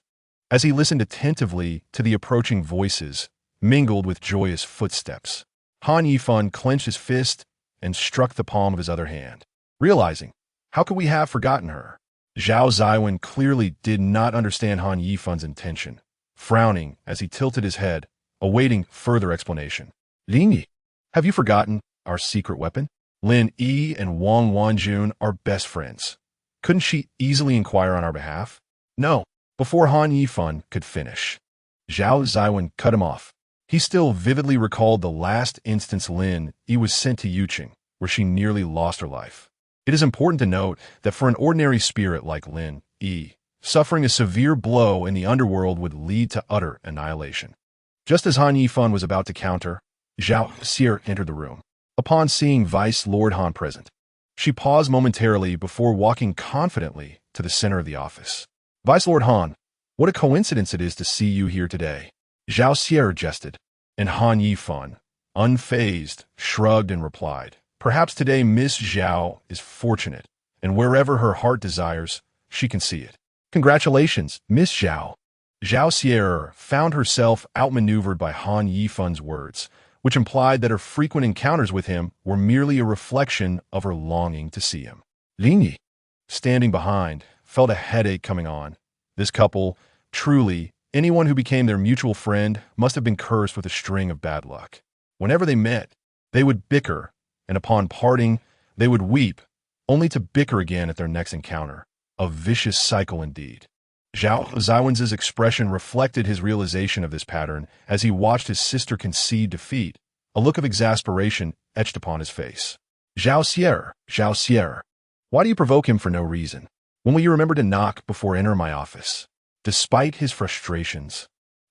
As he listened attentively to the approaching voices, mingled with joyous footsteps, Han Yifan clenched his fist and struck the palm of his other hand, realizing, how could we have forgotten her? Zhao Xiwen clearly did not understand Han Yifan's intention, frowning as he tilted his head, awaiting further explanation. Lin Yi, have you forgotten our secret weapon? Lin Yi and Wang Wanjun are best friends. Couldn't she easily inquire on our behalf? No, before Han Yifan could finish, Zhao Xiwen cut him off. He still vividly recalled the last instance Lin Yi was sent to Yuqing, where she nearly lost her life. It is important to note that for an ordinary spirit like Lin Yi, suffering a severe blow in the underworld would lead to utter annihilation. Just as Han Yifan was about to counter, Zhao Xiwen entered the room. Upon seeing Vice Lord Han present, she paused momentarily before walking confidently to the center of the office. Vice Lord Han, what a coincidence it is to see you here today. Zhao Xiwen jested, and Han Yifan, unfazed, shrugged and replied, perhaps today Miss Zhao is fortunate, and wherever her heart desires, she can see it. Congratulations, Miss Zhao. Zhao Xiwen found herself outmaneuvered by Han Yifan's words, which implied that her frequent encounters with him were merely a reflection of her longing to see him. Lin Yi, standing behind, felt a headache coming on. This couple, truly, anyone who became their mutual friend must have been cursed with a string of bad luck. Whenever they met, they would bicker, and upon parting, they would weep, only to bicker again at their next encounter. A vicious cycle indeed. Zhao Xiwen's expression reflected his realization of this pattern as he watched his sister concede defeat. A look of exasperation etched upon his face. Zhao Xiwen, why do you provoke him for no reason? When will you remember to knock before entering my office? Despite his frustrations,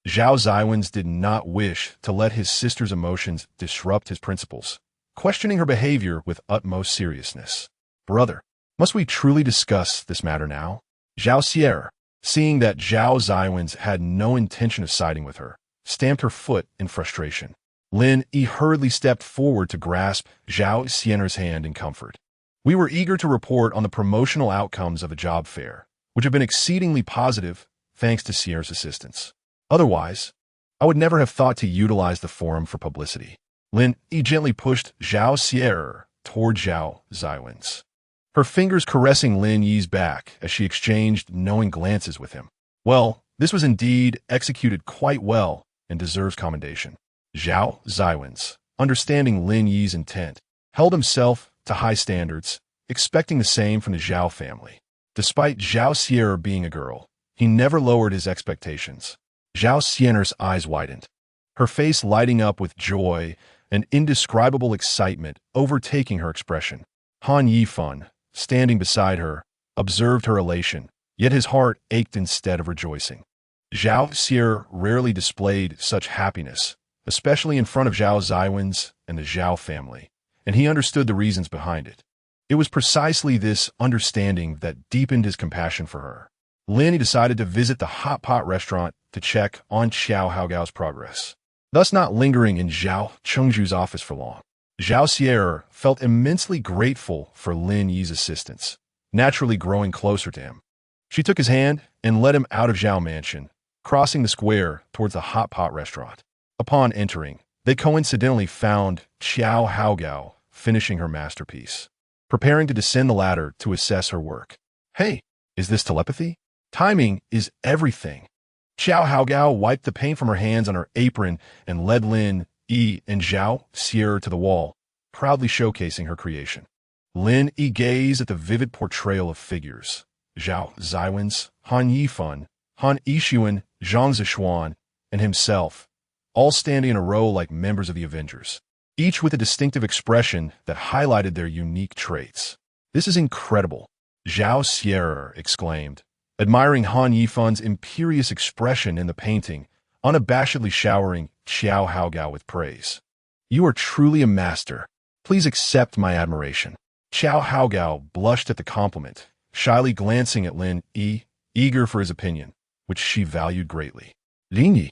Zhao Xiwen did not wish to let his sister's emotions disrupt his principles, questioning her behavior with utmost seriousness. Brother, must we truly discuss this matter now? Zhao Xiwen, seeing that Zhao Xiwen had no intention of siding with her, stamped her foot in frustration. Lin Yi hurriedly stepped forward to grasp Zhao Xiwen's hand in comfort. We were eager to report on the promotional outcomes of a job fair. which have been exceedingly positive thanks to Sierra's assistance. Otherwise, I would never have thought to utilize the forum for publicity. Lin Yi gently pushed Zhao Xiwen toward Zhao Xiwen's, her fingers caressing Lin Yi's back as she exchanged knowing glances with him. Well, this was indeed executed quite well and deserves commendation. Zhao Xiwen's, understanding Lin Yi's intent, held himself to high standards, expecting the same from the Zhao family. Despite Zhao Xiwen being a girl, he never lowered his expectations. Zhao Xiwen's eyes widened, her face lighting up with joy and indescribable excitement overtaking her expression. Han Yifan, standing beside her, observed her elation, yet his heart ached instead of rejoicing. Zhao Xiwen rarely displayed such happiness, especially in front of Zhao Xiwen's and the Zhao family, and he understood the reasons behind it. It was precisely this understanding that deepened his compassion for her. Lin decided to visit the hot pot restaurant to check on Xiao Haogao's progress, thus not lingering in Zhao Chengzhu's office for long. Zhao Xiwen felt immensely grateful for Lin Yi's assistance, naturally growing closer to him. She took his hand and led him out of Zhao Mansion, crossing the square towards the hot pot restaurant. Upon entering, they coincidentally found Xiao Haogao finishing her masterpiece, preparing to descend the ladder to assess her work. Hey, is this telepathy? Timing is everything. Xiao Haogao wiped the paint from her hands on her apron and led Lin Yi and Zhao Xiwen to the wall, proudly showcasing her creation. Lin Yi gazed at the vivid portrayal of figures. Zhao Xiwen's, Han Yifan, Han Yixuan, Zhang Zishuan, and himself, all standing in a row like members of the Avengers, each with a distinctive expression that highlighted their unique traits. This is incredible, Zhao Xiwen exclaimed, admiring Han Yifan's imperious expression in the painting, unabashedly showering Xiao Haogao with praise. You are truly a master. Please accept my admiration. Xiao Haogao blushed at the compliment, shyly glancing at Lin Yi, eager for his opinion, which she valued greatly. Lin Yi,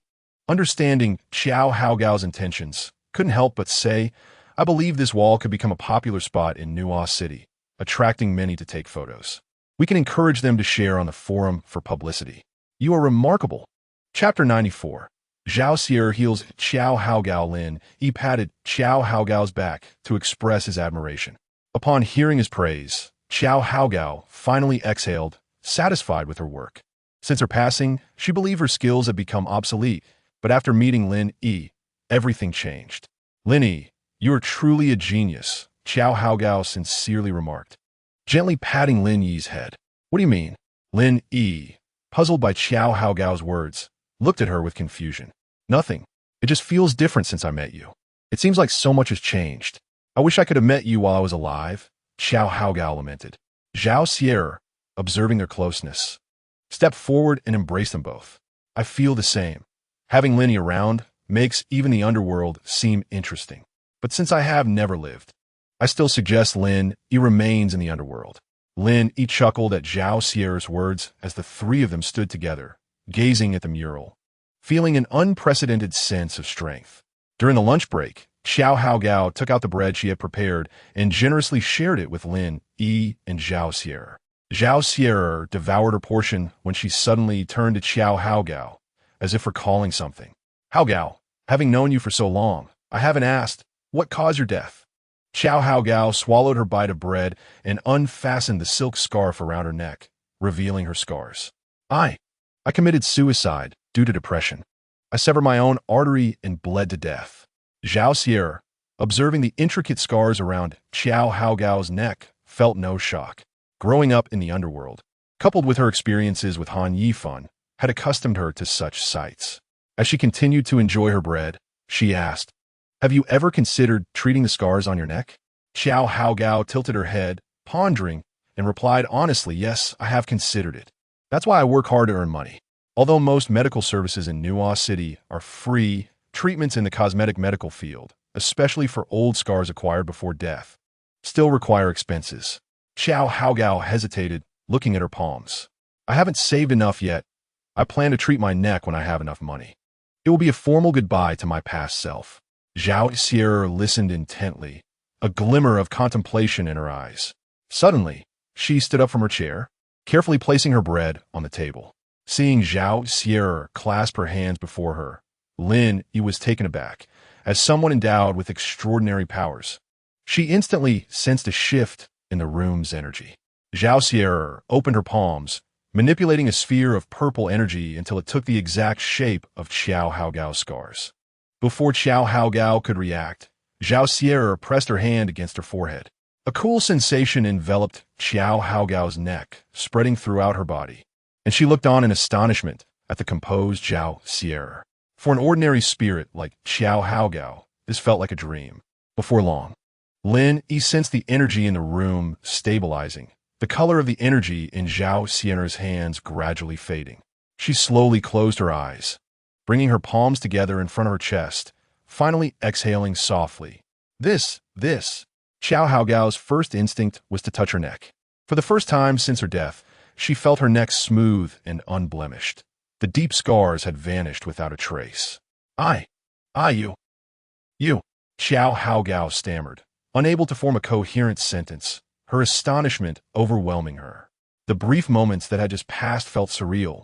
understanding Xiao Haogao's intentions, couldn't help but say, I believe this wall could become a popular spot in Nuo City, attracting many to take photos. We can encourage them to share on the forum for publicity. You are remarkable. Chapter 94. Zhao Xiwen heals Xiao Haogao. Lin Yi patted Xiao Haogao's back to express his admiration. Upon hearing his praise, Xiao Haogao finally exhaled, satisfied with her work. Since her passing, she believed her skills had become obsolete, but after meeting Lin Yi, everything changed. Lin Yi, you are truly a genius, Xiao Haogao sincerely remarked, gently patting Lin Yi's head. What do you mean? Lin Yi, puzzled by Xiao Haogao's words, looked at her with confusion. Nothing. It just feels different since I met you. It seems like so much has changed. I wish I could have met you while I was alive, Xiao Haogao lamented. Zhao Xiwen, observing their closeness, stepped forward and embraced them both. I feel the same. Having Lin Yi around makes even the underworld seem interesting. But since I have never lived, I still suggest Lin Yi remains in the underworld. Lin Yi chuckled at Zhao Xiwen's words as the three of them stood together, gazing at the mural, feeling an unprecedented sense of strength. During the lunch break, Xiao Haogao took out the bread she had prepared and generously shared it with Lin Yi and Zhao Xiwen. Zhao Xiwen devoured her portion when she suddenly turned to Xiao Haogao, as if recalling something. Haogao, having known you for so long, I haven't asked, what caused your death? Xiao Haogao swallowed her bite of bread and unfastened the silk scarf around her neck, revealing her scars. I committed suicide due to depression. I severed my own artery and bled to death. Zhao Xiwen, observing the intricate scars around Xiao Haogao's neck, felt no shock. Growing up in the underworld, coupled with her experiences with Han Yifan, had accustomed her to such sights. As she continued to enjoy her bread, she asked, have you ever considered treating the scars on your neck? Xiao Haogao tilted her head, pondering, and replied honestly, yes, I have considered it. That's why I work hard to earn money. Although most medical services in Nuo City are free, treatments in the cosmetic medical field, especially for old scars acquired before death, still require expenses. Xiao Haogao hesitated, looking at her palms. I haven't saved enough yet. I plan to treat my neck when I have enough money. It will be a formal goodbye to my past self. Zhao Xiwen listened intently, a glimmer of contemplation in her eyes. Suddenly, she stood up from her chair. carefully placing her bread on the table. Seeing Zhao Xiwen clasp her hands before her, Lin Yi was taken aback, as someone endowed with extraordinary powers. She instantly sensed a shift in the room's energy. Zhao Xiwen opened her palms, manipulating a sphere of purple energy until it took the exact shape of Qiao Haogao's scars. Before Qiao Haogao could react, Zhao Xiwen pressed her hand against her forehead. A cool sensation enveloped Qiao Haogao's neck, spreading throughout her body, and she looked on in astonishment at the composed Zhao Xiwen. For an ordinary spirit like Qiao Haogao, this felt like a dream. Before long, Lin Yi sensed the energy in the room stabilizing, the color of the energy in Zhao Xiwen's hands gradually fading. She slowly closed her eyes, bringing her palms together in front of her chest, finally exhaling softly. Qiao Haogao's first instinct was to touch her neck. For the first time since her death, she felt her neck smooth and unblemished. The deep scars had vanished without a trace. You. Qiao Haogao stammered, unable to form a coherent sentence, her astonishment overwhelming her. The brief moments that had just passed felt surreal,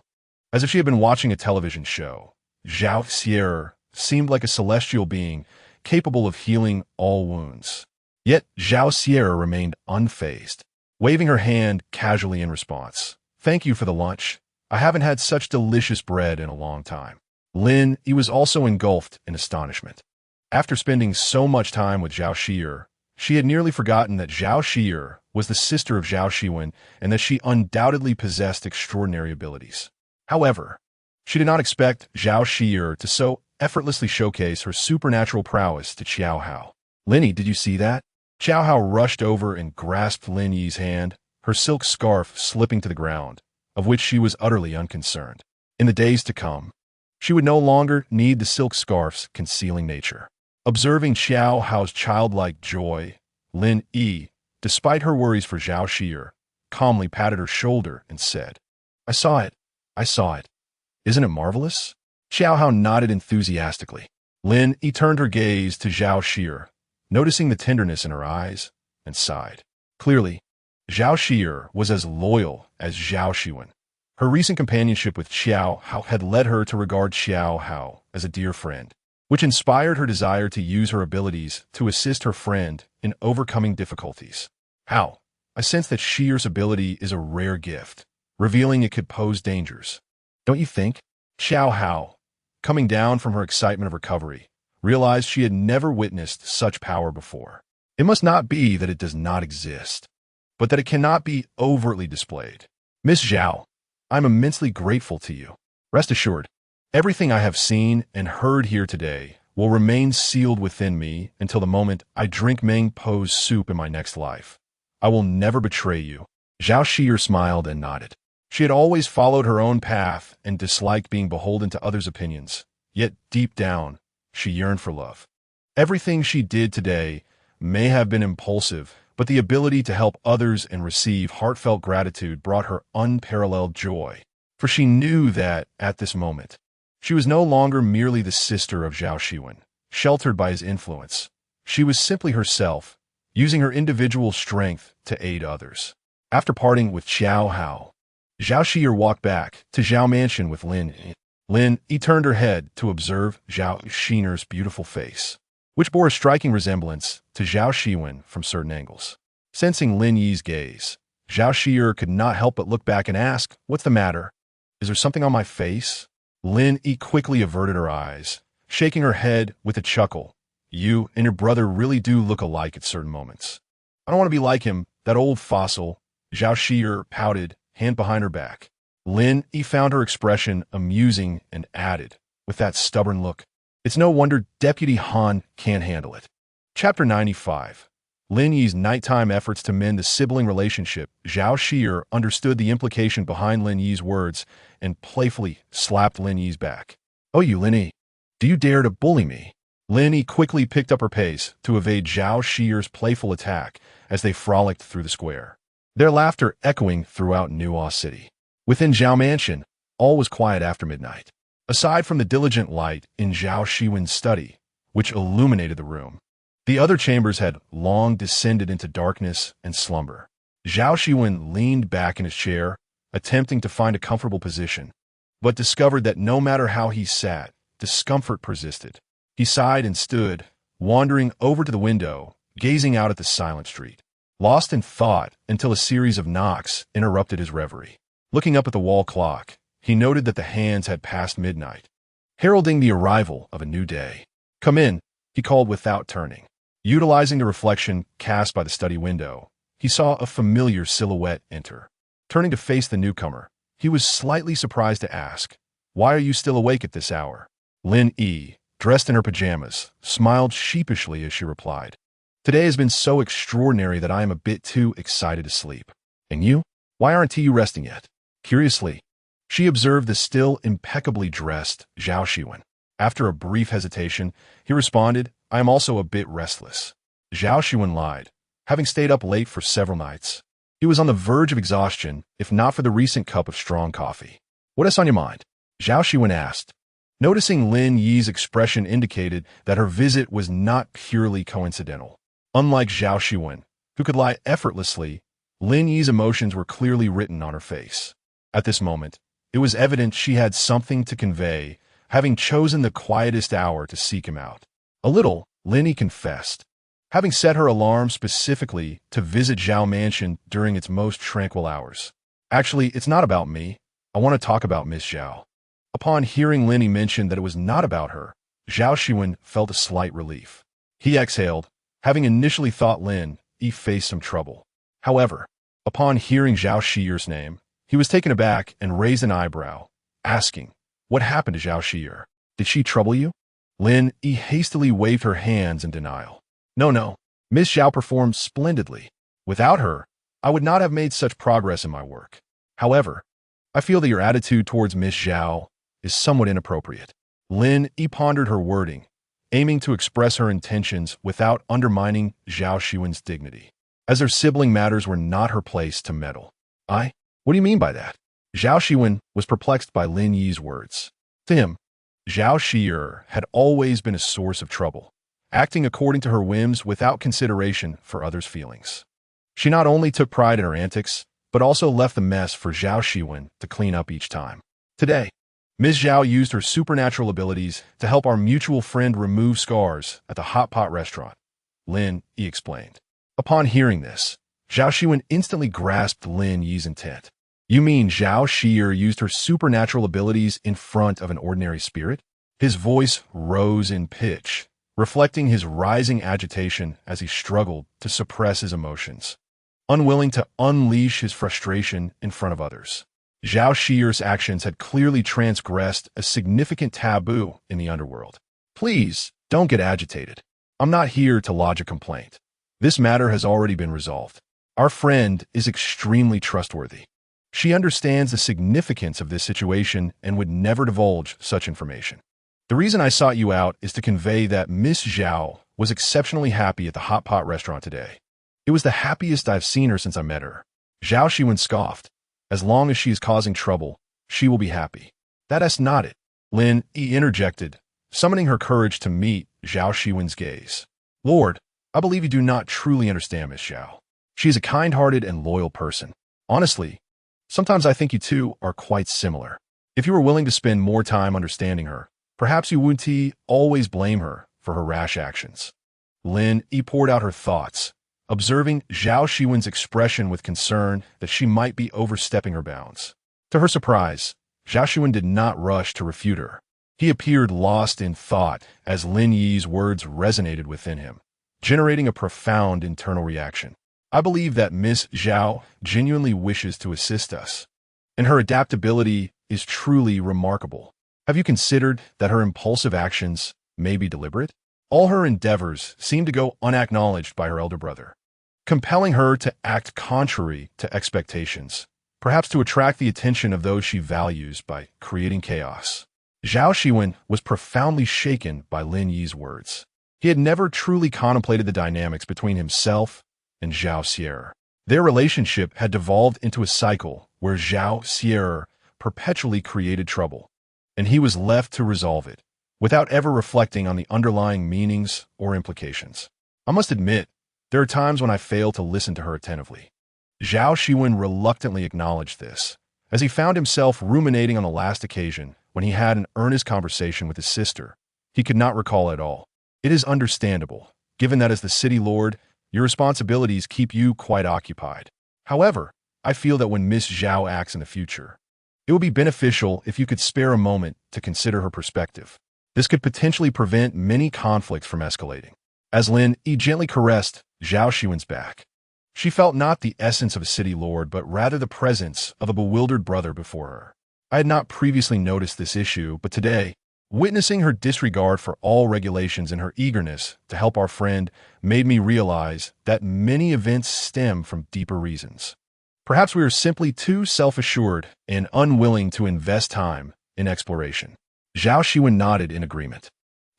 as if she had been watching a television show. Zhao Xiwen seemed like a celestial being, capable of healing all wounds. Yet Zhao Xiwen remained unfazed, waving her hand casually in response. "Thank you for the lunch. I haven't had such delicious bread in a long time." Lin Yi was also engulfed in astonishment. After spending so much time with Zhao Xiwen, she had nearly forgotten that Zhao Xiwen was the sister of Zhao Xiwen and that she undoubtedly possessed extraordinary abilities. However, she did not expect Zhao Xiwen to so effortlessly showcase her supernatural prowess to Qiao Hao. "Lin Yi, did you see that?" Qiao Hao rushed over and grasped Lin Yi's hand, her silk scarf slipping to the ground, of which she was utterly unconcerned. In the days to come, she would no longer need the silk scarf's concealing nature. Observing Qiao Hao's childlike joy, Lin Yi, despite her worries for Zhao Xiwen, calmly patted her shoulder and said, I saw it. Isn't it marvelous?" Qiao Hao nodded enthusiastically. Lin Yi turned her gaze to Zhao Xiwen, noticing the tenderness in her eyes, and sighed. Clearly, Zhao Xiwen was as loyal as Zhao Xiwen. Her recent companionship with Qiao Hao had led her to regard Qiao Hao as a dear friend, which inspired her desire to use her abilities to assist her friend in overcoming difficulties. "Hao, I sense that Xiwen's ability is a rare gift, revealing it could pose dangers. Don't you think?" Qiao Hao, coming down from her excitement of recovery, realized she had never witnessed such power before. It must not be that it does not exist, but that it cannot be overtly displayed. "Miss Zhao, I'm immensely grateful to you. Rest assured, everything I have seen and heard here today will remain sealed within me until the moment I drink Meng Po's soup in my next life. I will never betray you." Zhao Xiwen smiled and nodded. She had always followed her own path and disliked being beholden to others' opinions, yet deep down, she yearned for love. Everything she did today may have been impulsive, but the ability to help others and receive heartfelt gratitude brought her unparalleled joy. For she knew that, at this moment, she was no longer merely the sister of Zhao Xiwen, sheltered by his influence. She was simply herself, using her individual strength to aid others. After parting with Qiao Hao, Zhao Xiwen walked back to Zhao Mansion with Lin Yi. Lin Yi turned her head to observe Zhao Xiwen's beautiful face, which bore a striking resemblance to Zhao Xiwen from certain angles. Sensing Lin Yi's gaze, Zhao Xiwen could not help but look back and ask, "What's the matter? Is there something on my face?" Lin Yi quickly averted her eyes, shaking her head with a chuckle. "You and your brother really do look alike at certain moments." "I don't want to be like him, that old fossil," Zhao Xiwen pouted, hand behind her back. Lin Yi found her expression amusing and added, with that stubborn look, "It's no wonder Deputy Han can't handle it." Chapter 95. Lin Yi's nighttime efforts to mend the sibling relationship. Zhao Xiwen understood the implication behind Lin Yi's words and playfully slapped Lin Yi's back. "Oh, you Lin Yi, do you dare to bully me?" Lin Yi quickly picked up her pace to evade Zhao Xiwen's playful attack as they frolicked through the square, their laughter echoing throughout Nuo City. Within Zhao Mansion, all was quiet after midnight, aside from the diligent light in Zhao Xiwen's study, which illuminated the room. The other chambers had long descended into darkness and slumber. Zhao Xiwen leaned back in his chair, attempting to find a comfortable position, but discovered that no matter how he sat, discomfort persisted. He sighed and stood, wandering over to the window, gazing out at the silent street, lost in thought until a series of knocks interrupted his reverie. Looking up at the wall clock, he noted that the hands had passed midnight, heralding the arrival of a new day. "Come in," he called without turning. Utilizing the reflection cast by the study window, he saw a familiar silhouette enter. Turning to face the newcomer, he was slightly surprised to ask, "Why are you still awake at this hour?" Lin Yi, dressed in her pajamas, smiled sheepishly as she replied, "Today has been so extraordinary that I am a bit too excited to sleep. And you? Why aren't you resting yet?" Curiously, she observed the still impeccably dressed Zhao Xiwen. After a brief hesitation, he responded, "I am also a bit restless." Zhao Xiwen lied, having stayed up late for several nights. He was on the verge of exhaustion, if not for the recent cup of strong coffee. "What is on your mind?" Zhao Xiwen asked. Noticing Lin Yi's expression indicated that her visit was not purely coincidental. Unlike Zhao Xiwen, who could lie effortlessly, Lin Yi's emotions were clearly written on her face. At this moment, it was evident she had something to convey, having chosen the quietest hour to seek him out. A little, Lin Yi confessed, having set her alarm specifically to visit Zhao Mansion during its most tranquil hours. "Actually, it's not about me. I want to talk about Miss Zhao." Upon hearing Lin Yi mention that it was not about her, Zhao Xiwen felt a slight relief. He exhaled, having initially thought Lin Yi faced some trouble. However, upon hearing Zhao Xiyer's name, he was taken aback and raised an eyebrow, asking, "What happened to Zhao Xiyer? Did she trouble you?" Lin Yi hastily waved her hands in denial. No, Miss Zhao performed splendidly. Without her, I would not have made such progress in my work. However, I feel that your attitude towards Miss Zhao is somewhat inappropriate." Lin Yi pondered her wording, aiming to express her intentions without undermining Zhao Xiwen's dignity, as their sibling matters were not her place to meddle. What do you mean by that?" Zhao Xiwen was perplexed by Lin Yi's words. To him, Zhao Xiyer had always been a source of trouble, acting according to her whims without consideration for others' feelings. She not only took pride in her antics, but also left the mess for Zhao Xiwen to clean up each time. Today, Ms. Zhao used her supernatural abilities to help our mutual friend remove scars at the hot pot restaurant, Lin Yi explained. Upon hearing this, Zhao Xiwen instantly grasped Lin Yi's intent. "You mean Zhao Xiyer used her supernatural abilities in front of an ordinary spirit?" His voice rose in pitch, reflecting his rising agitation as he struggled to suppress his emotions, unwilling to unleash his frustration in front of others. Zhao Xiyer's actions had clearly transgressed a significant taboo in the underworld. "Please, don't get agitated. I'm not here to lodge a complaint. This matter has already been resolved. Our friend is extremely trustworthy. She understands the significance of this situation and would never divulge such information. The reason I sought you out is to convey that Miss Zhao was exceptionally happy at the hot pot restaurant today. It was the happiest I've seen her since I met her." Zhao Xiwen scoffed. "As long as she is causing trouble, she will be happy." "That's not it," Lin Yi interjected, summoning her courage to meet Zhao Xiwen's gaze. "Lord, I believe you do not truly understand Miss Zhao. She is a kind-hearted and loyal person. Honestly, sometimes I think you two are quite similar. If you were willing to spend more time understanding her, perhaps you wouldn't always blame her for her rash actions." Lin Yi poured out her thoughts, observing Zhao Xiwen's expression with concern that she might be overstepping her bounds. To her surprise, Zhao Xiwen did not rush to refute her. He appeared lost in thought as Lin Yi's words resonated within him, generating a profound internal reaction. "I believe that Miss Zhao genuinely wishes to assist us, and her adaptability is truly remarkable. Have you considered that her impulsive actions may be deliberate? All her endeavors seem to go unacknowledged by her elder brother, compelling her to act contrary to expectations, perhaps to attract the attention of those she values by creating chaos." Zhao Xiwen was profoundly shaken by Lin Yi's words. He had never truly contemplated the dynamics between himself and Zhao Xier. Their relationship had devolved into a cycle where Zhao Xier perpetually created trouble, and he was left to resolve it, without ever reflecting on the underlying meanings or implications. "I must admit, there are times when I fail to listen to her attentively." Zhao Xiwen reluctantly acknowledged this, as he found himself ruminating on the last occasion when he had an earnest conversation with his sister. He could not recall it all. It is understandable, given that as the city lord, your responsibilities keep you quite occupied. However, I feel that when Miss Zhao acts in the future, it would be beneficial if you could spare a moment to consider her perspective. This could potentially prevent many conflicts from escalating. As Lin Yi gently caressed Zhao Xiwen's back, she felt not the essence of a city lord, but rather the presence of a bewildered brother before her. I had not previously noticed this issue, but today, witnessing her disregard for all regulations and her eagerness to help our friend made me realize that many events stem from deeper reasons. Perhaps we are simply too self-assured and unwilling to invest time in exploration. Zhao Xiwen nodded in agreement.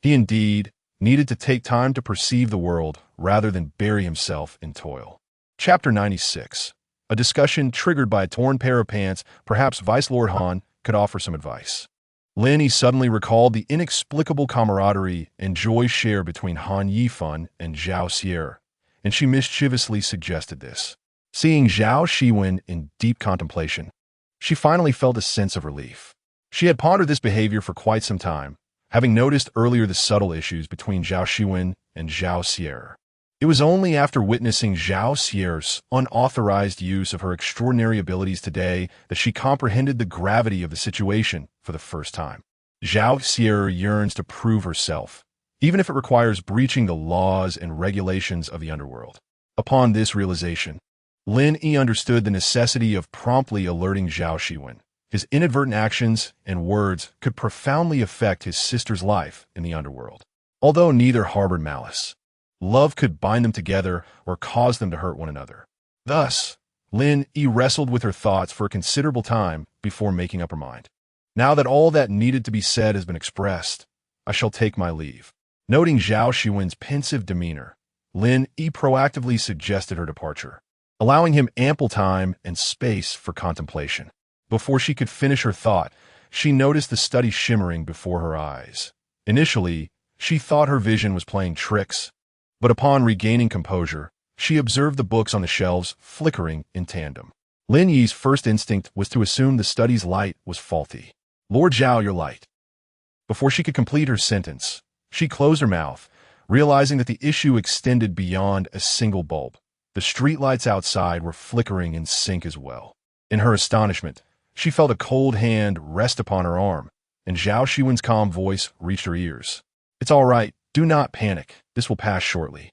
He indeed needed to take time to perceive the world rather than bury himself in toil. Chapter 96. A discussion triggered by a torn pair of pants. Perhaps Vice Lord Han could offer some advice. Lin Yi suddenly recalled the inexplicable camaraderie and joy shared between Han Yifan and Zhao Xiwen, and she mischievously suggested this. Seeing Zhao Xiwen in deep contemplation, she finally felt a sense of relief. She had pondered this behavior for quite some time, having noticed earlier the subtle issues between Zhao Xiwen and Zhao Xiwen. It was only after witnessing Zhao Xiwen's unauthorized use of her extraordinary abilities today that she comprehended the gravity of the situation for the first time. Zhao Xiwen yearns to prove herself, even if it requires breaching the laws and regulations of the underworld. Upon this realization, Lin Yi understood the necessity of promptly alerting Zhao Xiwen. His inadvertent actions and words could profoundly affect his sister's life in the underworld. Although neither harbored malice, love could bind them together or cause them to hurt one another. Thus, Lin Yi wrestled with her thoughts for a considerable time before making up her mind. Now that all that needed to be said has been expressed, I shall take my leave. Noting Zhao Xiwen's pensive demeanor, Lin Yi proactively suggested her departure, allowing him ample time and space for contemplation. Before she could finish her thought, she noticed the study shimmering before her eyes. Initially, she thought her vision was playing tricks, but upon regaining composure, she observed the books on the shelves flickering in tandem. Lin Yi's first instinct was to assume the study's light was faulty. Lord Zhao, your light. Before she could complete her sentence, she closed her mouth, realizing that the issue extended beyond a single bulb. The streetlights outside were flickering in sync as well. In her astonishment, she felt a cold hand rest upon her arm, and Zhao Xiwen's calm voice reached her ears. It's all right. Do not panic. This will pass shortly.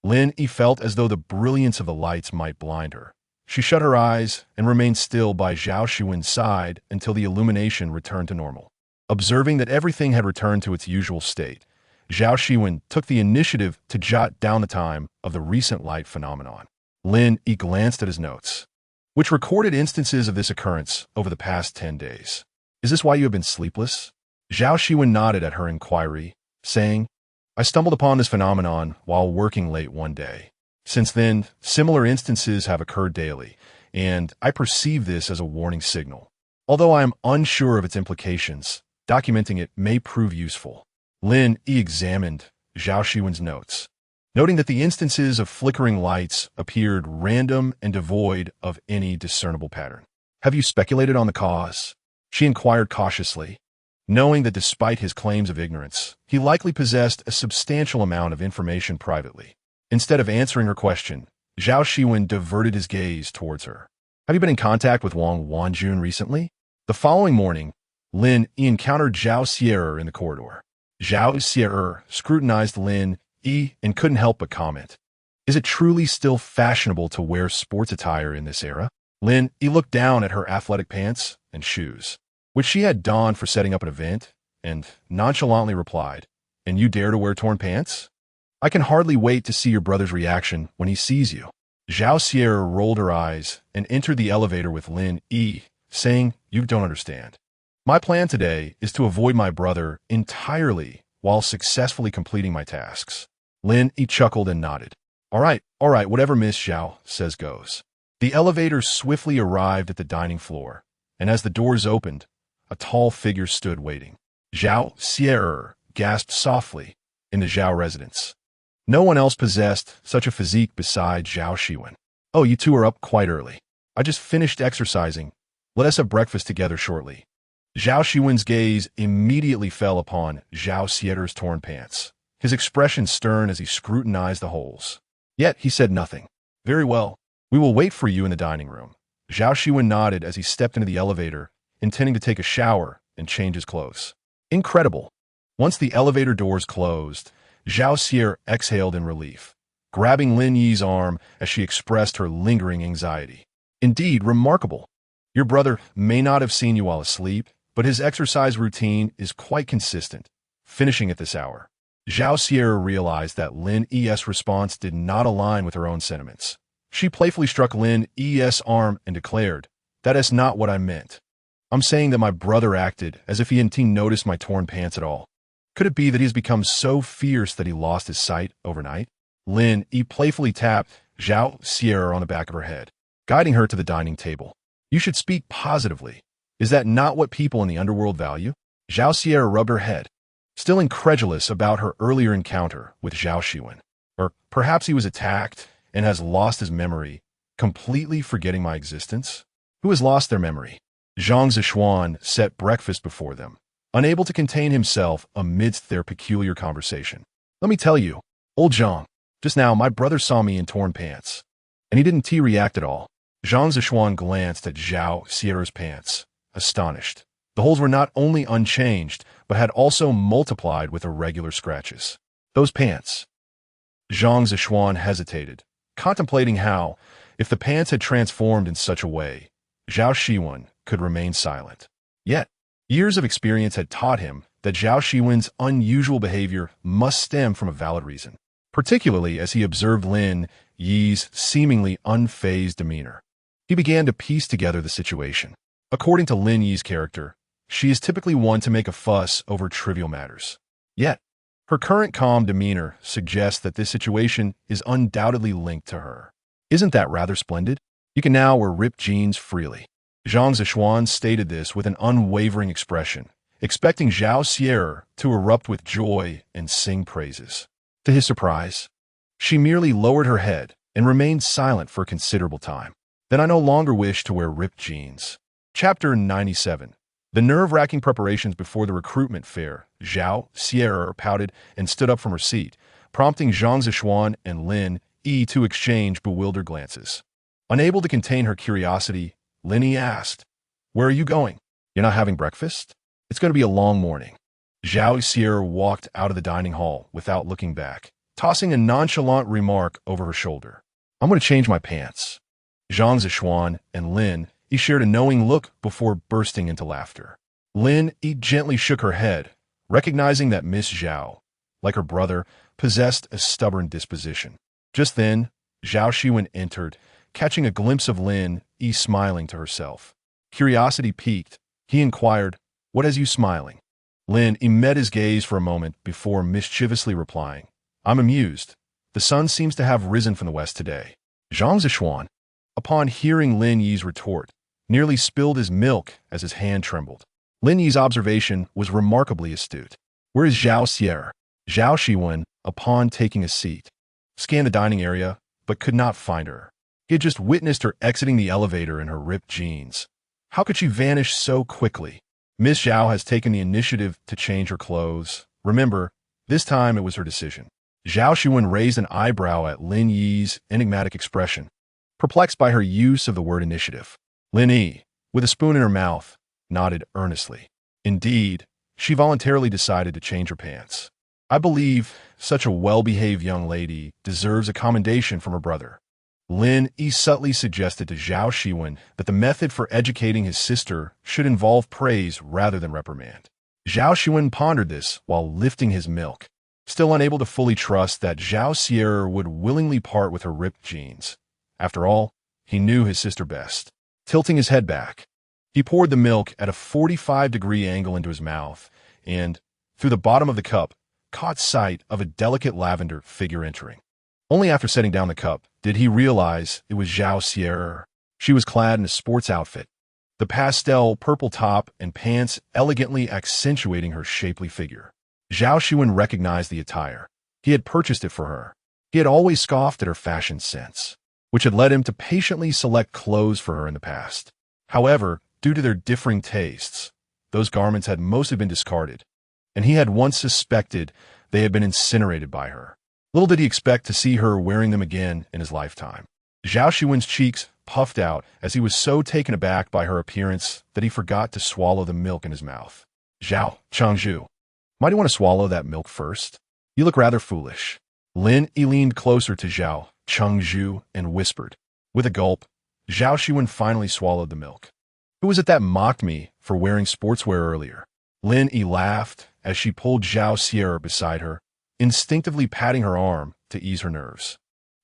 Lin Yi felt as though the brilliance of the lights might blind her. She shut her eyes and remained still by Zhao Xiwen's side until the illumination returned to normal. Observing that everything had returned to its usual state, Zhao Xiwen took the initiative to jot down the time of the recent light phenomenon. Lin Yi glanced at his notes, which recorded instances of this occurrence over the past 10 days. Is this why you have been sleepless? Zhao Xiwen nodded at her inquiry, saying, I stumbled upon this phenomenon while working late one day. Since then, similar instances have occurred daily, and I perceive this as a warning signal. Although I am unsure of its implications, documenting it may prove useful. Lin Yi examined Zhao Xiwen's notes, noting that the instances of flickering lights appeared random and devoid of any discernible pattern. Have you speculated on the cause? She inquired cautiously, knowing that despite his claims of ignorance, he likely possessed a substantial amount of information privately. Instead of answering her question, Zhao Xiwen diverted his gaze towards her. Have you been in contact with Wang Wanjun recently? The following morning, Lin Yi encountered Zhao Xiwen in the corridor. Zhao Xiwen scrutinized Lin Yi and couldn't help but comment. Is it truly still fashionable to wear sports attire in this era? Lin Yi looked down at her athletic pants and shoes, which she had donned for setting up an event, and nonchalantly replied, And you dare to wear torn pants? I can hardly wait to see your brother's reaction when he sees you. Zhao Xiwen rolled her eyes and entered the elevator with Lin Yi, saying, You don't understand. My plan today is to avoid my brother entirely while successfully completing my tasks. Lin Yi chuckled and nodded. All right, whatever Miss Zhao says goes. The elevator swiftly arrived at the dining floor, and as the doors opened, a tall figure stood waiting. Zhao Xiwen gasped softly in the Zhao residence. No one else possessed such a physique besides Zhao Xiwen. Oh, you two are up quite early. I just finished exercising. Let us have breakfast together shortly. Zhao Xiwen's gaze immediately fell upon Zhao Xier's torn pants, his expression stern as he scrutinized the holes. Yet he said nothing. Very well. We will wait for you in the dining room. Zhao Xiwen nodded as he stepped into the elevator, intending to take a shower and change his clothes. Incredible. Once the elevator doors closed, Zhao Xier exhaled in relief, grabbing Lin Yi's arm as she expressed her lingering anxiety. Indeed, remarkable. Your brother may not have seen you while asleep, but his exercise routine is quite consistent, finishing at this hour. Zhao Xier realized that Lin Yi's response did not align with her own sentiments. She playfully struck Lin Yi's arm and declared, "That is not what I meant. I'm saying that my brother acted as if he hadn't noticed my torn pants at all. Could it be that he's become so fierce that he lost his sight overnight?" Lin Yi playfully tapped Zhao Xier on the back of her head, guiding her to the dining table. "You should speak positively. Is that not what people in the underworld value?" Zhao Xier rubbed her head, still incredulous about her earlier encounter with Zhao Xiwen. Or perhaps he was attacked and has lost his memory, completely forgetting my existence? Who has lost their memory? Zhang Zishuan set breakfast before them, unable to contain himself amidst their peculiar conversation. "Let me tell you, old Zhang, just now my brother saw me in torn pants, and he didn't react at all." Zhang Zishuan glanced at Zhao Xier's pants, astonished. The holes were not only unchanged, but had also multiplied with irregular scratches. Those pants. Zhang Zishuan hesitated, contemplating how, if the pants had transformed in such a way, Zhao Xiwen could remain silent. Yet, years of experience had taught him that Zhao Xiwen's unusual behavior must stem from a valid reason, particularly as he observed Lin Yi's seemingly unfazed demeanor. He began to piece together the situation. According to Lin Yi's character, she is typically one to make a fuss over trivial matters. Yet, her current calm demeanor suggests that this situation is undoubtedly linked to her. Isn't that rather splendid? You can now wear ripped jeans freely. Zhang Zishuan stated this with an unwavering expression, expecting Zhao Xier to erupt with joy and sing praises. To his surprise, she merely lowered her head and remained silent for a considerable time. "Then I no longer wish to wear ripped jeans." Chapter 97. The nerve-wracking preparations before the recruitment fair. Zhao Xier pouted and stood up from her seat, prompting Zhang Zishuan and Lin Yi to exchange bewildered glances. Unable to contain her curiosity, Lin Yi asked, "Where are you going? You're not having breakfast? It's going to be a long morning." Zhao Xier walked out of the dining hall without looking back, tossing a nonchalant remark over her shoulder. "I'm going to change my pants." Zhang Zishuan and Lin Yi shared a knowing look before bursting into laughter. Lin Yi gently shook her head, recognizing that Miss Zhao, like her brother, possessed a stubborn disposition. Just then, Zhao Xiwen entered, catching a glimpse of Lin Yi smiling to herself. Curiosity piqued, he inquired, "What has you smiling?" Lin Yi met his gaze for a moment before mischievously replying, "I'm amused. The sun seems to have risen from the west today." Zhang Zishuan, upon hearing Lin Yi's retort, nearly spilled his milk as his hand trembled. Lin Yi's observation was remarkably astute. "Where is Zhao Xier?" Zhao Xiwen, upon taking a seat, scanned the dining area, but could not find her. He had just witnessed her exiting the elevator in her ripped jeans. How could she vanish so quickly? Miss Zhao has taken the initiative to change her clothes. Remember, this time it was her decision. Zhao Xiwen raised an eyebrow at Lin Yi's enigmatic expression, perplexed by her use of the word initiative. Lin Yi, with a spoon in her mouth, nodded earnestly. Indeed, she voluntarily decided to change her pants. "I believe such a well-behaved young lady deserves a commendation from her brother." Lin Yi subtly suggested to Zhao Xiwen that the method for educating his sister should involve praise rather than reprimand. Zhao Xiwen pondered this while lifting his milk, still unable to fully trust that Zhao Xier would willingly part with her ripped jeans. After all, he knew his sister best. Tilting his head back, he poured the milk at a 45-degree angle into his mouth and, through the bottom of the cup, caught sight of a delicate lavender figure entering. Only after setting down the cup did he realize it was Zhao Xier. She was clad in a sports outfit, the pastel purple top and pants elegantly accentuating her shapely figure. Zhao Xiwen recognized the attire. He had purchased it for her. He had always scoffed at her fashion sense, which had led him to patiently select clothes for her in the past. However, due to their differing tastes, those garments had mostly been discarded, and he had once suspected they had been incinerated by her. Little did he expect to see her wearing them again in his lifetime. Zhao Xiwen's cheeks puffed out as he was so taken aback by her appearance that he forgot to swallow the milk in his mouth. Zhao Changzhu, might you want to swallow that milk first? You look rather foolish. Lin Yi leaned closer to Zhao Changzhu and whispered. With a gulp, Zhao Xiwen finally swallowed the milk. Who was it that mocked me for wearing sportswear earlier? Lin Yi laughed as she pulled Zhao Xiwen beside her, instinctively patting her arm to ease her nerves.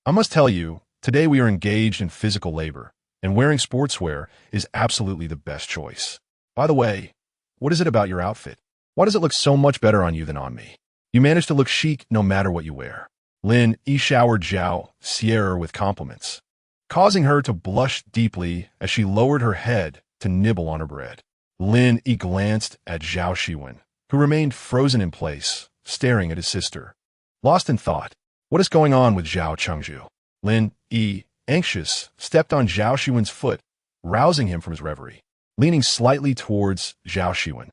I must tell you, today we are engaged in physical labor, and wearing sportswear is absolutely the best choice. By the way, what is it about your outfit? Why does it look so much better on you than on me? You manage to look chic no matter what you wear. Lin Yi showered Zhao Xiwen with compliments, causing her to blush deeply as she lowered her head to nibble on her bread. Lin Yi glanced at Zhao Xiwen, who remained frozen in place, staring at his sister. Lost in thought, what is going on with Zhao Changzhu? Lin Yi, anxious, stepped on Zhao Xiwen's foot, rousing him from his reverie. Leaning slightly towards Zhao Xiwen,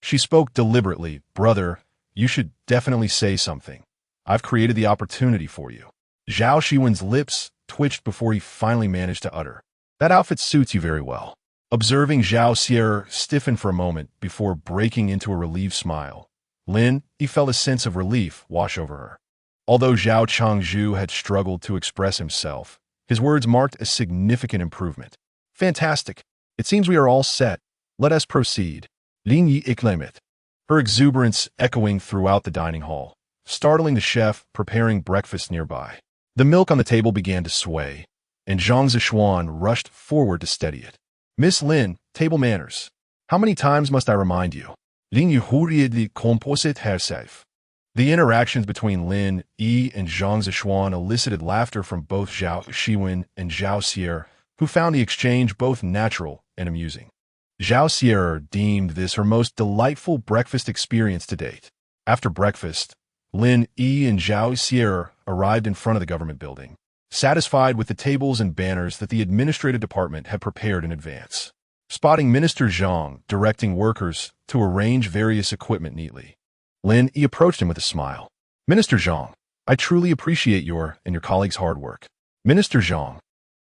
she spoke deliberately. Brother, you should definitely say something. I've created the opportunity for you. Zhao Xiwen's lips twitched before he finally managed to utter. That outfit suits you very well. Observing Zhao Xiwen stiffen for a moment before breaking into a relieved smile, Lin Yi felt a sense of relief wash over her. Although Zhao Changzhu had struggled to express himself, his words marked a significant improvement. Fantastic. It seems we are all set. Let us proceed. Lin Yi exclaimed, her exuberance echoing throughout the dining hall, startling the chef preparing breakfast nearby. The milk on the table began to sway, and Zhang Zishuan rushed forward to steady it. Miss Lin, table manners. How many times must I remind you? Lin Yi hurriedly composed herself. The interactions between Lin Yi and Zhang Zishuan elicited laughter from both Zhao Xiwen and Zhao Xiwen, who found the exchange both natural and amusing. Zhao Xiwen deemed this her most delightful breakfast experience to date. After breakfast, Lin Yi and Zhao Xiwen arrived in front of the government building, satisfied with the tables and banners that the administrative department had prepared in advance. Spotting Minister Zhang directing workers to arrange various equipment neatly, Lin Yi approached him with a smile. Minister Zhang, I truly appreciate your and your colleagues' hard work. Minister Zhang,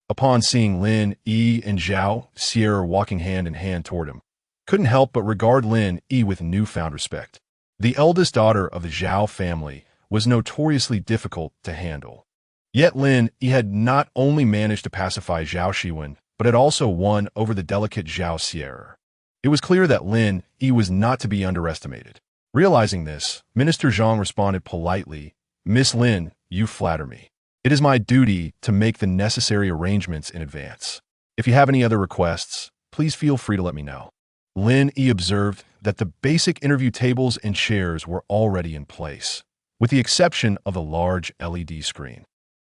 upon seeing Lin Yi and Zhao Xiwen walking hand in hand toward him, couldn't help but regard Lin Yi with newfound respect. The eldest daughter of the Zhao family was notoriously difficult to handle. Yet Lin Yi had not only managed to pacify Zhao Xiwen, but had also won over the delicate Zhao Xiwen. It was clear that Lin Yi was not to be underestimated. Realizing this, Minister Zhang responded politely, Miss Lin, you flatter me. It is my duty to make the necessary arrangements in advance. If you have any other requests, please feel free to let me know. Lin Yi observed that the basic interview tables and chairs were already in place, with the exception of the large LED screen,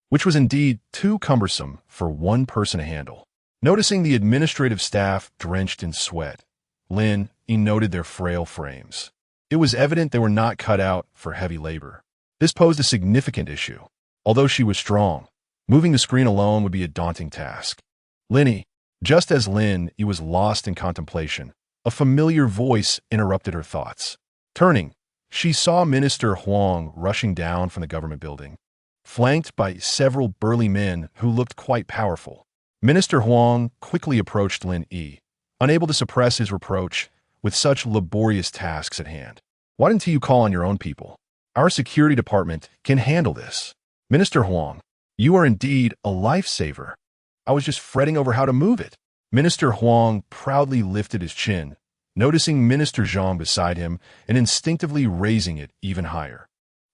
which was indeed too cumbersome for one person to handle. Noticing the administrative staff drenched in sweat, Lin Yi noted their frail frames. It was evident they were not cut out for heavy labor. This posed a significant issue. Although she was strong, moving the screen alone would be a daunting task. Lin Yi, just as Lin Yi was lost in contemplation, a familiar voice interrupted her thoughts. Turning, she saw Minister Huang rushing down from the government building, flanked by several burly men who looked quite powerful. Minister Huang quickly approached Lin Yi, unable to suppress his reproach with such laborious tasks at hand. Why didn't you call on your own people? Our security department can handle this. Minister Huang, you are indeed a lifesaver. I was just fretting over how to move it. Minister Huang proudly lifted his chin, noticing Minister Zhang beside him and instinctively raising it even higher.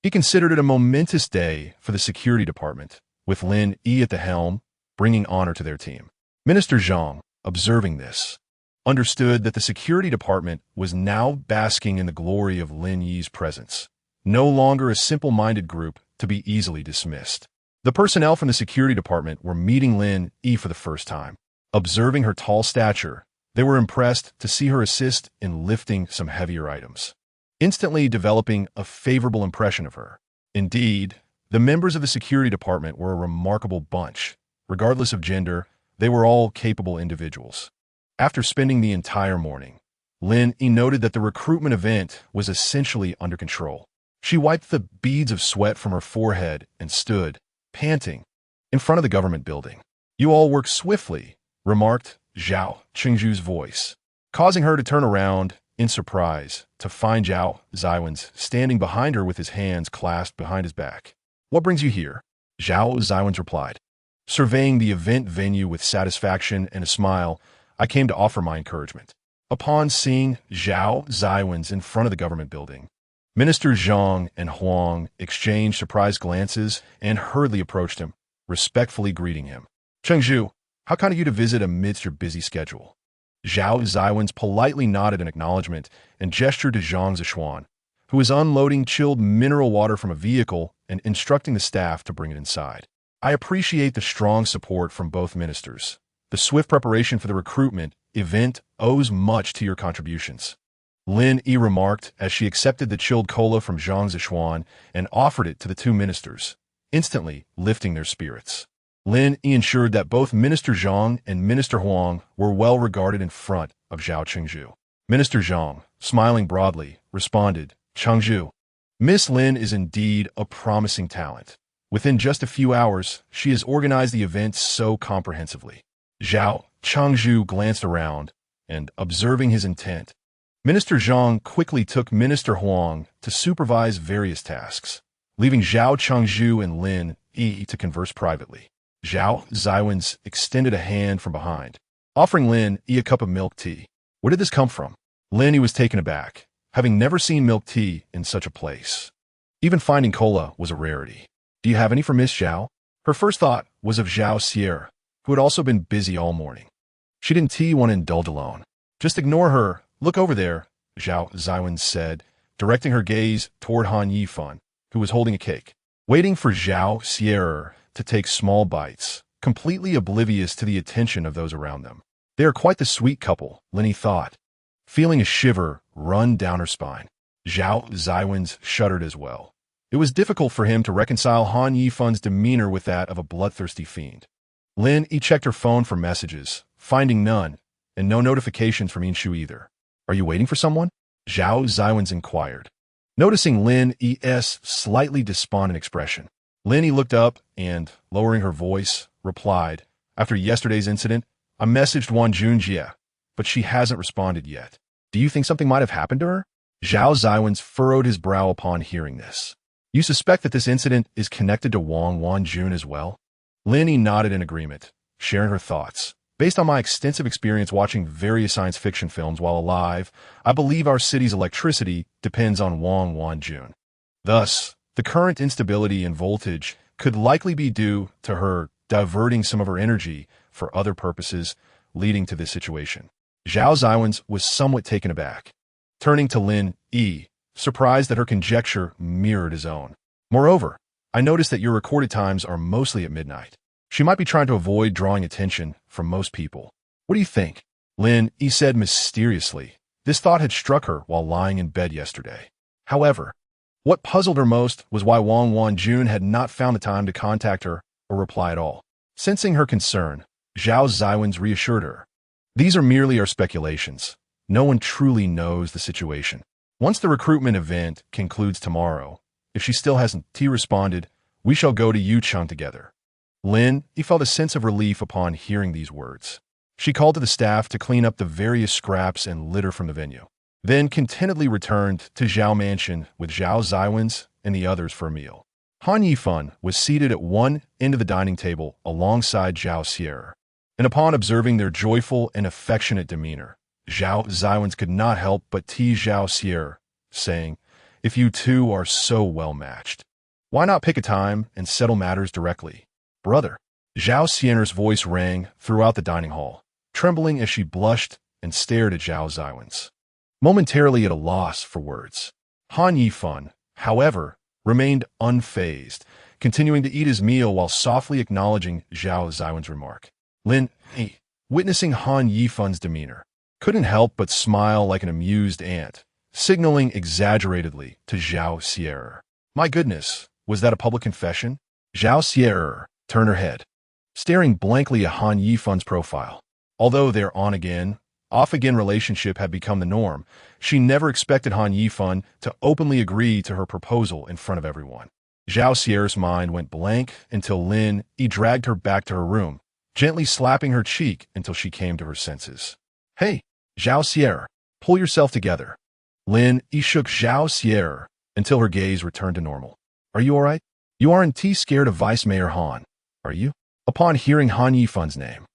He considered it a momentous day for the security department, with Lin Yi at the helm, bringing honor to their team. Minister Zhang, observing this, understood that the security department was now basking in the glory of Lin Yi's presence, no longer a simple-minded group to be easily dismissed. The personnel from the security department were meeting Lin Yi for the first time. Observing her tall stature, they were impressed to see her assist in lifting some heavier items, instantly developing a favorable impression of her. Indeed, the members of the security department were a remarkable bunch. Regardless of gender, they were all capable individuals. After spending the entire morning, Lin Yi noted that the recruitment event was essentially under control. She wiped the beads of sweat from her forehead and stood, panting, in front of the government building. "You all work swiftly," remarked Zhao Qingzhu's voice, causing her to turn around in surprise to find Zhao Xiwen standing behind her with his hands clasped behind his back. "What brings you here?" Zhao Xiwen replied, surveying the event venue with satisfaction and a smile. "I came to offer my encouragement." Upon seeing Zhao Xiwen in front of the government building, Minister Zhang and Huang exchanged surprised glances and hurriedly approached him, respectfully greeting him. "Chengzhu, how kind of you to visit amidst your busy schedule." Zhao Xiwen politely nodded in acknowledgement and gestured to Zhang Zishuan, who was unloading chilled mineral water from a vehicle and instructing the staff to bring it inside. "I appreciate the strong support from both ministers. The swift preparation for the recruitment event owes much to your contributions," Lin Yi remarked as she accepted the chilled cola from Zhang Zishuan and offered it to the two ministers, instantly lifting their spirits. Lin Yi ensured that both Minister Zhang and Minister Huang were well regarded in front of Zhao Qingzhu. Minister Zhang, smiling broadly, responded, "Chengzhu, Miss Lin is indeed a promising talent. Within just a few hours, she has organized the event so comprehensively." Zhao Chengzhu glanced around, and, observing his intent, Minister Zhang quickly took Minister Huang to supervise various tasks, leaving Zhao Chengzhu and Lin Yi to converse privately. Zhao Xiwen extended a hand from behind, offering Lin Yi a cup of milk tea. "Where did this come from?" Lin Yi was taken aback, having never seen milk tea in such a place. Even finding cola was a rarity. "Do you have any for Miss Zhao?" Her first thought was of Zhao Xiwen, who had also been busy all morning. She didn't want to indulge alone. "Just ignore her. Look over there," Zhao Xiwen said, directing her gaze toward Han Yifan, who was holding a cake, waiting for Zhao Xiwen to take small bites, completely oblivious to the attention of those around them. "They are quite the sweet couple," Lin Yi thought, feeling a shiver run down her spine. Zhao Xiwen shuddered as well. It was difficult for him to reconcile Han Yifan's demeanor with that of a bloodthirsty fiend. Lin Yi checked her phone for messages, finding none, and no notifications from Yinshu either. "Are you waiting for someone?" Zhao Xiwen inquired, noticing Lin Yi's slightly despondent expression. Lin Yi looked up and, lowering her voice, replied, "After yesterday's incident, I messaged Wan Junjie, but she hasn't responded yet. Do you think something might have happened to her?" Zhao Xiwen furrowed his brow upon hearing this. "You suspect that this incident is connected to Wan Jun as well?" Lin Yi nodded in agreement, sharing her thoughts. "Based on my extensive experience watching various science fiction films while alive, I believe our city's electricity depends on Wan Jun. Thus, the current instability in voltage could likely be due to her diverting some of her energy for other purposes, leading to this situation." Zhao Xiwen was somewhat taken aback, turning to Lin Yi, surprised that her conjecture mirrored his own. "Moreover, I noticed that your recorded times are mostly at midnight. She might be trying to avoid drawing attention from most people. What do you think?" Lin Yi said mysteriously. This thought had struck her while lying in bed yesterday. However, what puzzled her most was why Wan Jun had not found the time to contact her or reply at all. Sensing her concern, Zhao Xiwen reassured her. "These are merely our speculations. No one truly knows the situation. Once the recruitment event concludes tomorrow, if she still hasn't responded, we shall go to Yucheng together." Lin Yi felt a sense of relief upon hearing these words. She called to the staff to clean up the various scraps and litter from the venue, then contentedly returned to Zhao Mansion with Zhao Xiwen and the others for a meal. Han Yifan was seated at one end of the dining table alongside Zhao Xiwen, and upon observing their joyful and affectionate demeanor, Zhao Xiwen could not help but tease Zhao Xiwen, saying, "If you two are so well matched, why not pick a time and settle matters directly? Brother." Zhao Xiwen's voice rang throughout the dining hall, trembling as she blushed and stared at Zhao Xiwen, momentarily at a loss for words. Han Yifan, however, remained unfazed, continuing to eat his meal while softly acknowledging Zhao Xiwen's remark. Lin Yi, witnessing Han Yifan's demeanor, couldn't help but smile like an amused aunt, signaling exaggeratedly to Zhao Xiwen. "My goodness, was that a public confession?" Zhao Xiwen turned her head, staring blankly at Han Yifan's profile. Although their on-again, off-again relationship had become the norm. She never expected Han Yifan to openly agree to her proposal in front of everyone. Zhao Xier's mind went blank until Lin Yi dragged her back to her room, gently slapping her cheek until she came to her senses. "Hey, Zhao Xier, pull yourself together." Lin Yi shook Zhao Xier until her gaze returned to normal. "Are you all right? You aren't scared of Vice Mayor Han, are you?" Upon hearing Han Yifan's name,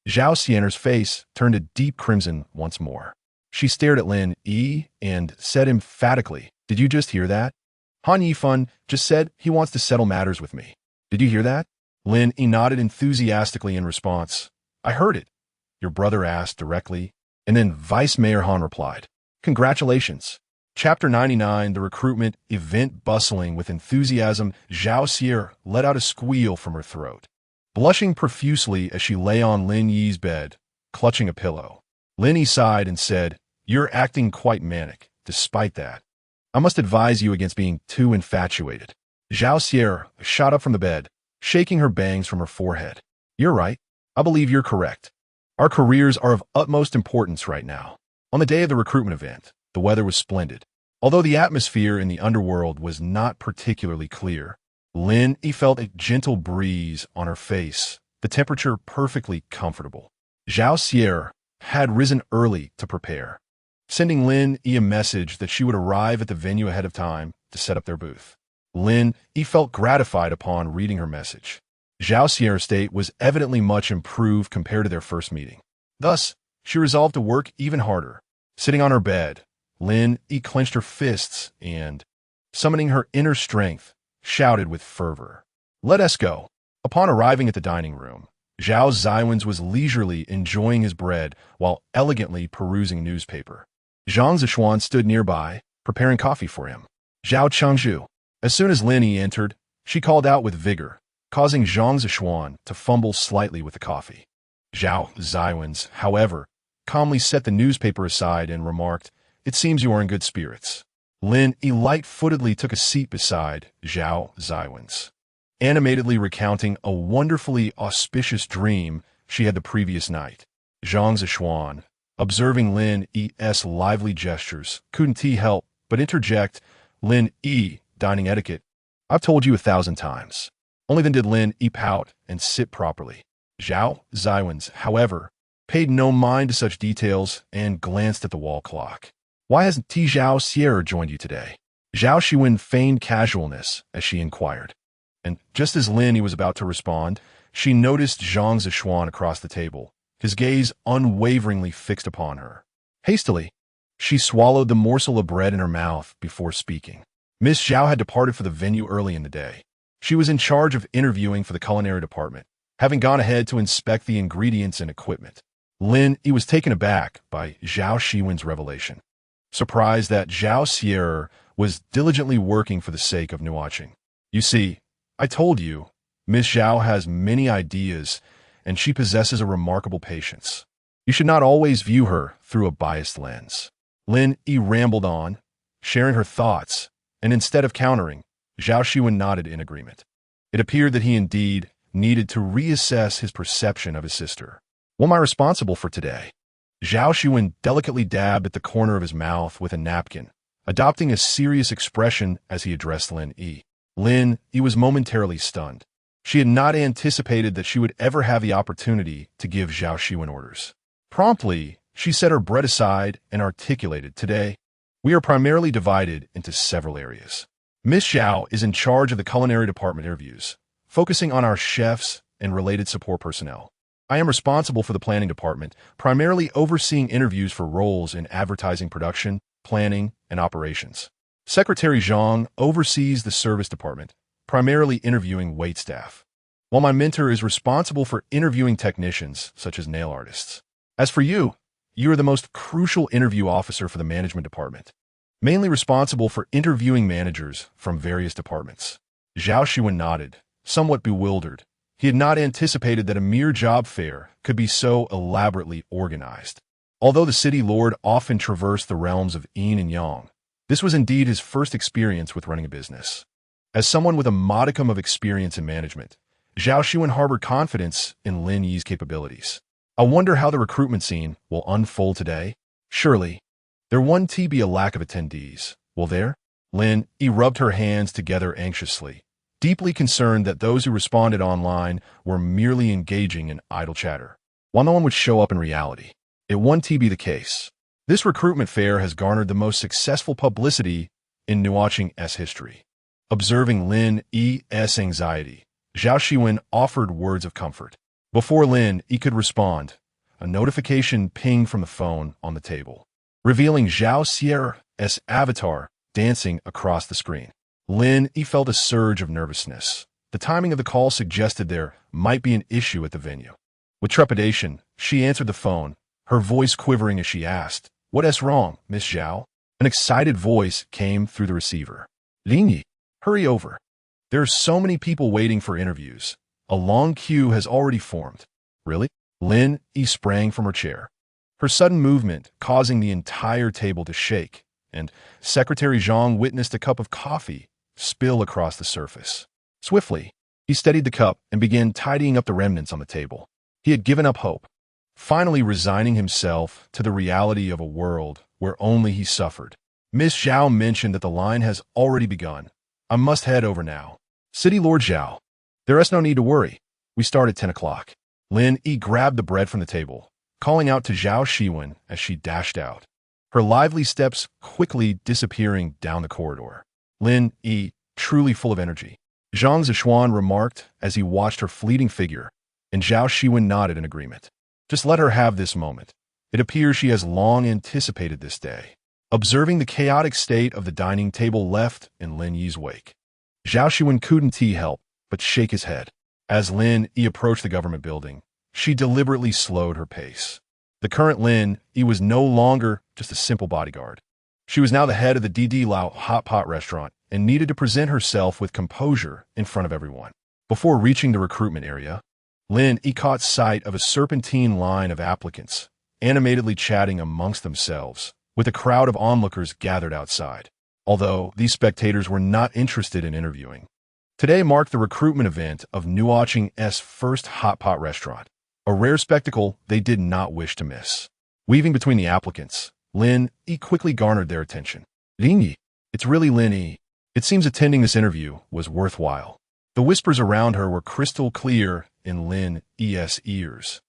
Zhao Xier's face turned a deep crimson once more. She stared at Lin Yi and said emphatically, "Did you just hear that? Han Yifan just said he wants to settle matters with me. Did you hear that?" Lin Yi nodded enthusiastically in response. "I heard it," your brother asked directly, and then Vice Mayor Han replied, "Congratulations." Chapter 99, the recruitment event. Bustling with enthusiasm, Zhao Xier let out a squeal from her throat, blushing profusely as she lay on Lin Yi's bed, clutching a pillow. Lin Yi sighed and said, "You're acting quite manic. Despite that, I must advise you against being too infatuated." Zhao Xier shot up from the bed, shaking her bangs from her forehead. "You're right. I believe you're correct. Our careers are of utmost importance right now." On the day of the recruitment event, the weather was splendid. Although the atmosphere in the underworld was not particularly clear, Lin Yi felt a gentle breeze on her face, the temperature perfectly comfortable. Zhao Xier had risen early to prepare, sending Lin Yi a message that she would arrive at the venue ahead of time to set up their booth. Lin Yi felt gratified upon reading her message. Zhao Xier's state was evidently much improved compared to their first meeting. Thus, she resolved to work even harder. Sitting on her bed, Lin Yi clenched her fists and, summoning her inner strength, shouted with fervor, "Let us go." Upon arriving at the dining room, Zhao Xiwen was leisurely enjoying his bread while elegantly perusing a newspaper. Zhang Zishuan stood nearby, preparing coffee for him. "Zhao Chengzhu." As soon as Lin Yi entered, she called out with vigor, causing Zhang Zishuan to fumble slightly with the coffee. Zhao Xiwen, however, calmly set the newspaper aside and remarked, "It seems you are in good spirits." Lin Yi light-footedly took a seat beside Zhao Xiwen, animatedly recounting a wonderfully auspicious dream she had the previous night. Zhang Zishuan, observing Lin Yi's lively gestures, couldn't help but interject, "Lin Yi, dining etiquette. I've told you 1,000 times." Only then did Lin Yi pout and sit properly. Zhao Xiwen, however, paid no mind to such details and glanced at the wall clock. "Why hasn't Zhao Xier joined you today?" Zhao Xiwen feigned casualness as she inquired. And just as Lin Yi was about to respond, she noticed Zhang Zishuan across the table, his gaze unwaveringly fixed upon her. Hastily, she swallowed the morsel of bread in her mouth before speaking. Miss Zhao had departed for the venue early in the day. She was in charge of interviewing for the culinary department, having gone ahead to inspect the ingredients and equipment. Lin Yi was taken aback by Zhao Xiwen's revelation, surprised that Zhao Xier was diligently working for the sake of Nuo Cheng. "You see, I told you, Miss Zhao has many ideas, and she possesses a remarkable patience. You should not always view her through a biased lens." Lin Yi rambled on, sharing her thoughts, and instead of countering, Zhao Xiwen nodded in agreement. It appeared that he indeed needed to reassess his perception of his sister. "What am I responsible for today?" Zhao Xiwen delicately dabbed at the corner of his mouth with a napkin, adopting a serious expression as he addressed Lin Yi. Lin Yi was momentarily stunned. She had not anticipated that she would ever have the opportunity to give Zhao Xiwen orders. Promptly, she set her bread aside and articulated, "Today, we are primarily divided into several areas. Miss Zhao is in charge of the culinary department interviews, focusing on our chefs and related support personnel. I am responsible for the planning department, primarily overseeing interviews for roles in advertising production, planning, and operations. Secretary Zhang oversees the service department, primarily interviewing waitstaff, while my mentor is responsible for interviewing technicians, such as nail artists. As for you, you are the most crucial interview officer for the management department, mainly responsible for interviewing managers from various departments." Zhao Xiwen nodded, somewhat bewildered. He had not anticipated that a mere job fair could be so elaborately organized. Although the city lord often traversed the realms of yin and yang, this was indeed his first experience with running a business. As someone with a modicum of experience in management, Zhao Xiwen harbored confidence in Lin Yi's capabilities. I wonder how the recruitment scene will unfold today. Surely, there won't be a lack of attendees, will there? Lin Yi rubbed her hands together anxiously, deeply concerned that those who responded online were merely engaging in idle chatter, while no one would show up in reality. It won't be the case. This recruitment fair has garnered the most successful publicity in Nuo Cheng.'s history. Observing Lin Yi's anxiety, Zhao Xiwen offered words of comfort. Before Lin Yi could respond, a notification pinged from the phone on the table, revealing Zhao Xiwen's avatar dancing across the screen. Lin Yi felt a surge of nervousness. The timing of the call suggested there might be an issue at the venue. With trepidation, she answered the phone, her voice quivering as she asked, "What's wrong, Miss Zhao?" An excited voice came through the receiver. "Lin Yi, hurry over. There are so many people waiting for interviews. A long queue has already formed." "Really?" Lin Yi sprang from her chair, her sudden movement causing the entire table to shake, and Secretary Zhang witnessed a cup of coffee spill across the surface. Swiftly, he steadied the cup and began tidying up the remnants on the table. He had given up hope, finally resigning himself to the reality of a world where only he suffered. Miss Zhao mentioned that the line has already begun. "I must head over now." "City Lord Zhao, there is no need to worry. We start at 10 o'clock. Lin Yi grabbed the bread from the table, calling out to Zhao Xiwen as she dashed out, her lively steps quickly disappearing down the corridor. Lin Yi, truly full of energy, Zhang Zishuan remarked as he watched her fleeting figure, and Zhao Xiwen nodded in agreement. Just let her have this moment. It appears she has long anticipated this day. Observing the chaotic state of the dining table left in Lin Yi's wake, Zhao Xiwen couldn't help but shake his head. As Lin Yi approached the government building, she deliberately slowed her pace. The current Lin Yi was no longer just a simple bodyguard. She was now the head of the DD Lao hot pot restaurant and needed to present herself with composure in front of everyone. Before reaching the recruitment area, Lin Yi caught sight of a serpentine line of applicants, animatedly chatting amongst themselves, with a crowd of onlookers gathered outside. Although these spectators were not interested in interviewing, today marked the recruitment event of Nuo Cheng.'s first hot pot restaurant, a rare spectacle they did not wish to miss. Weaving between the applicants, Lin Yi quickly garnered their attention. "Lin Yi, it's really Lin Yi. It seems attending this interview was worthwhile." The whispers around her were crystal clear in Lin Yi's ears,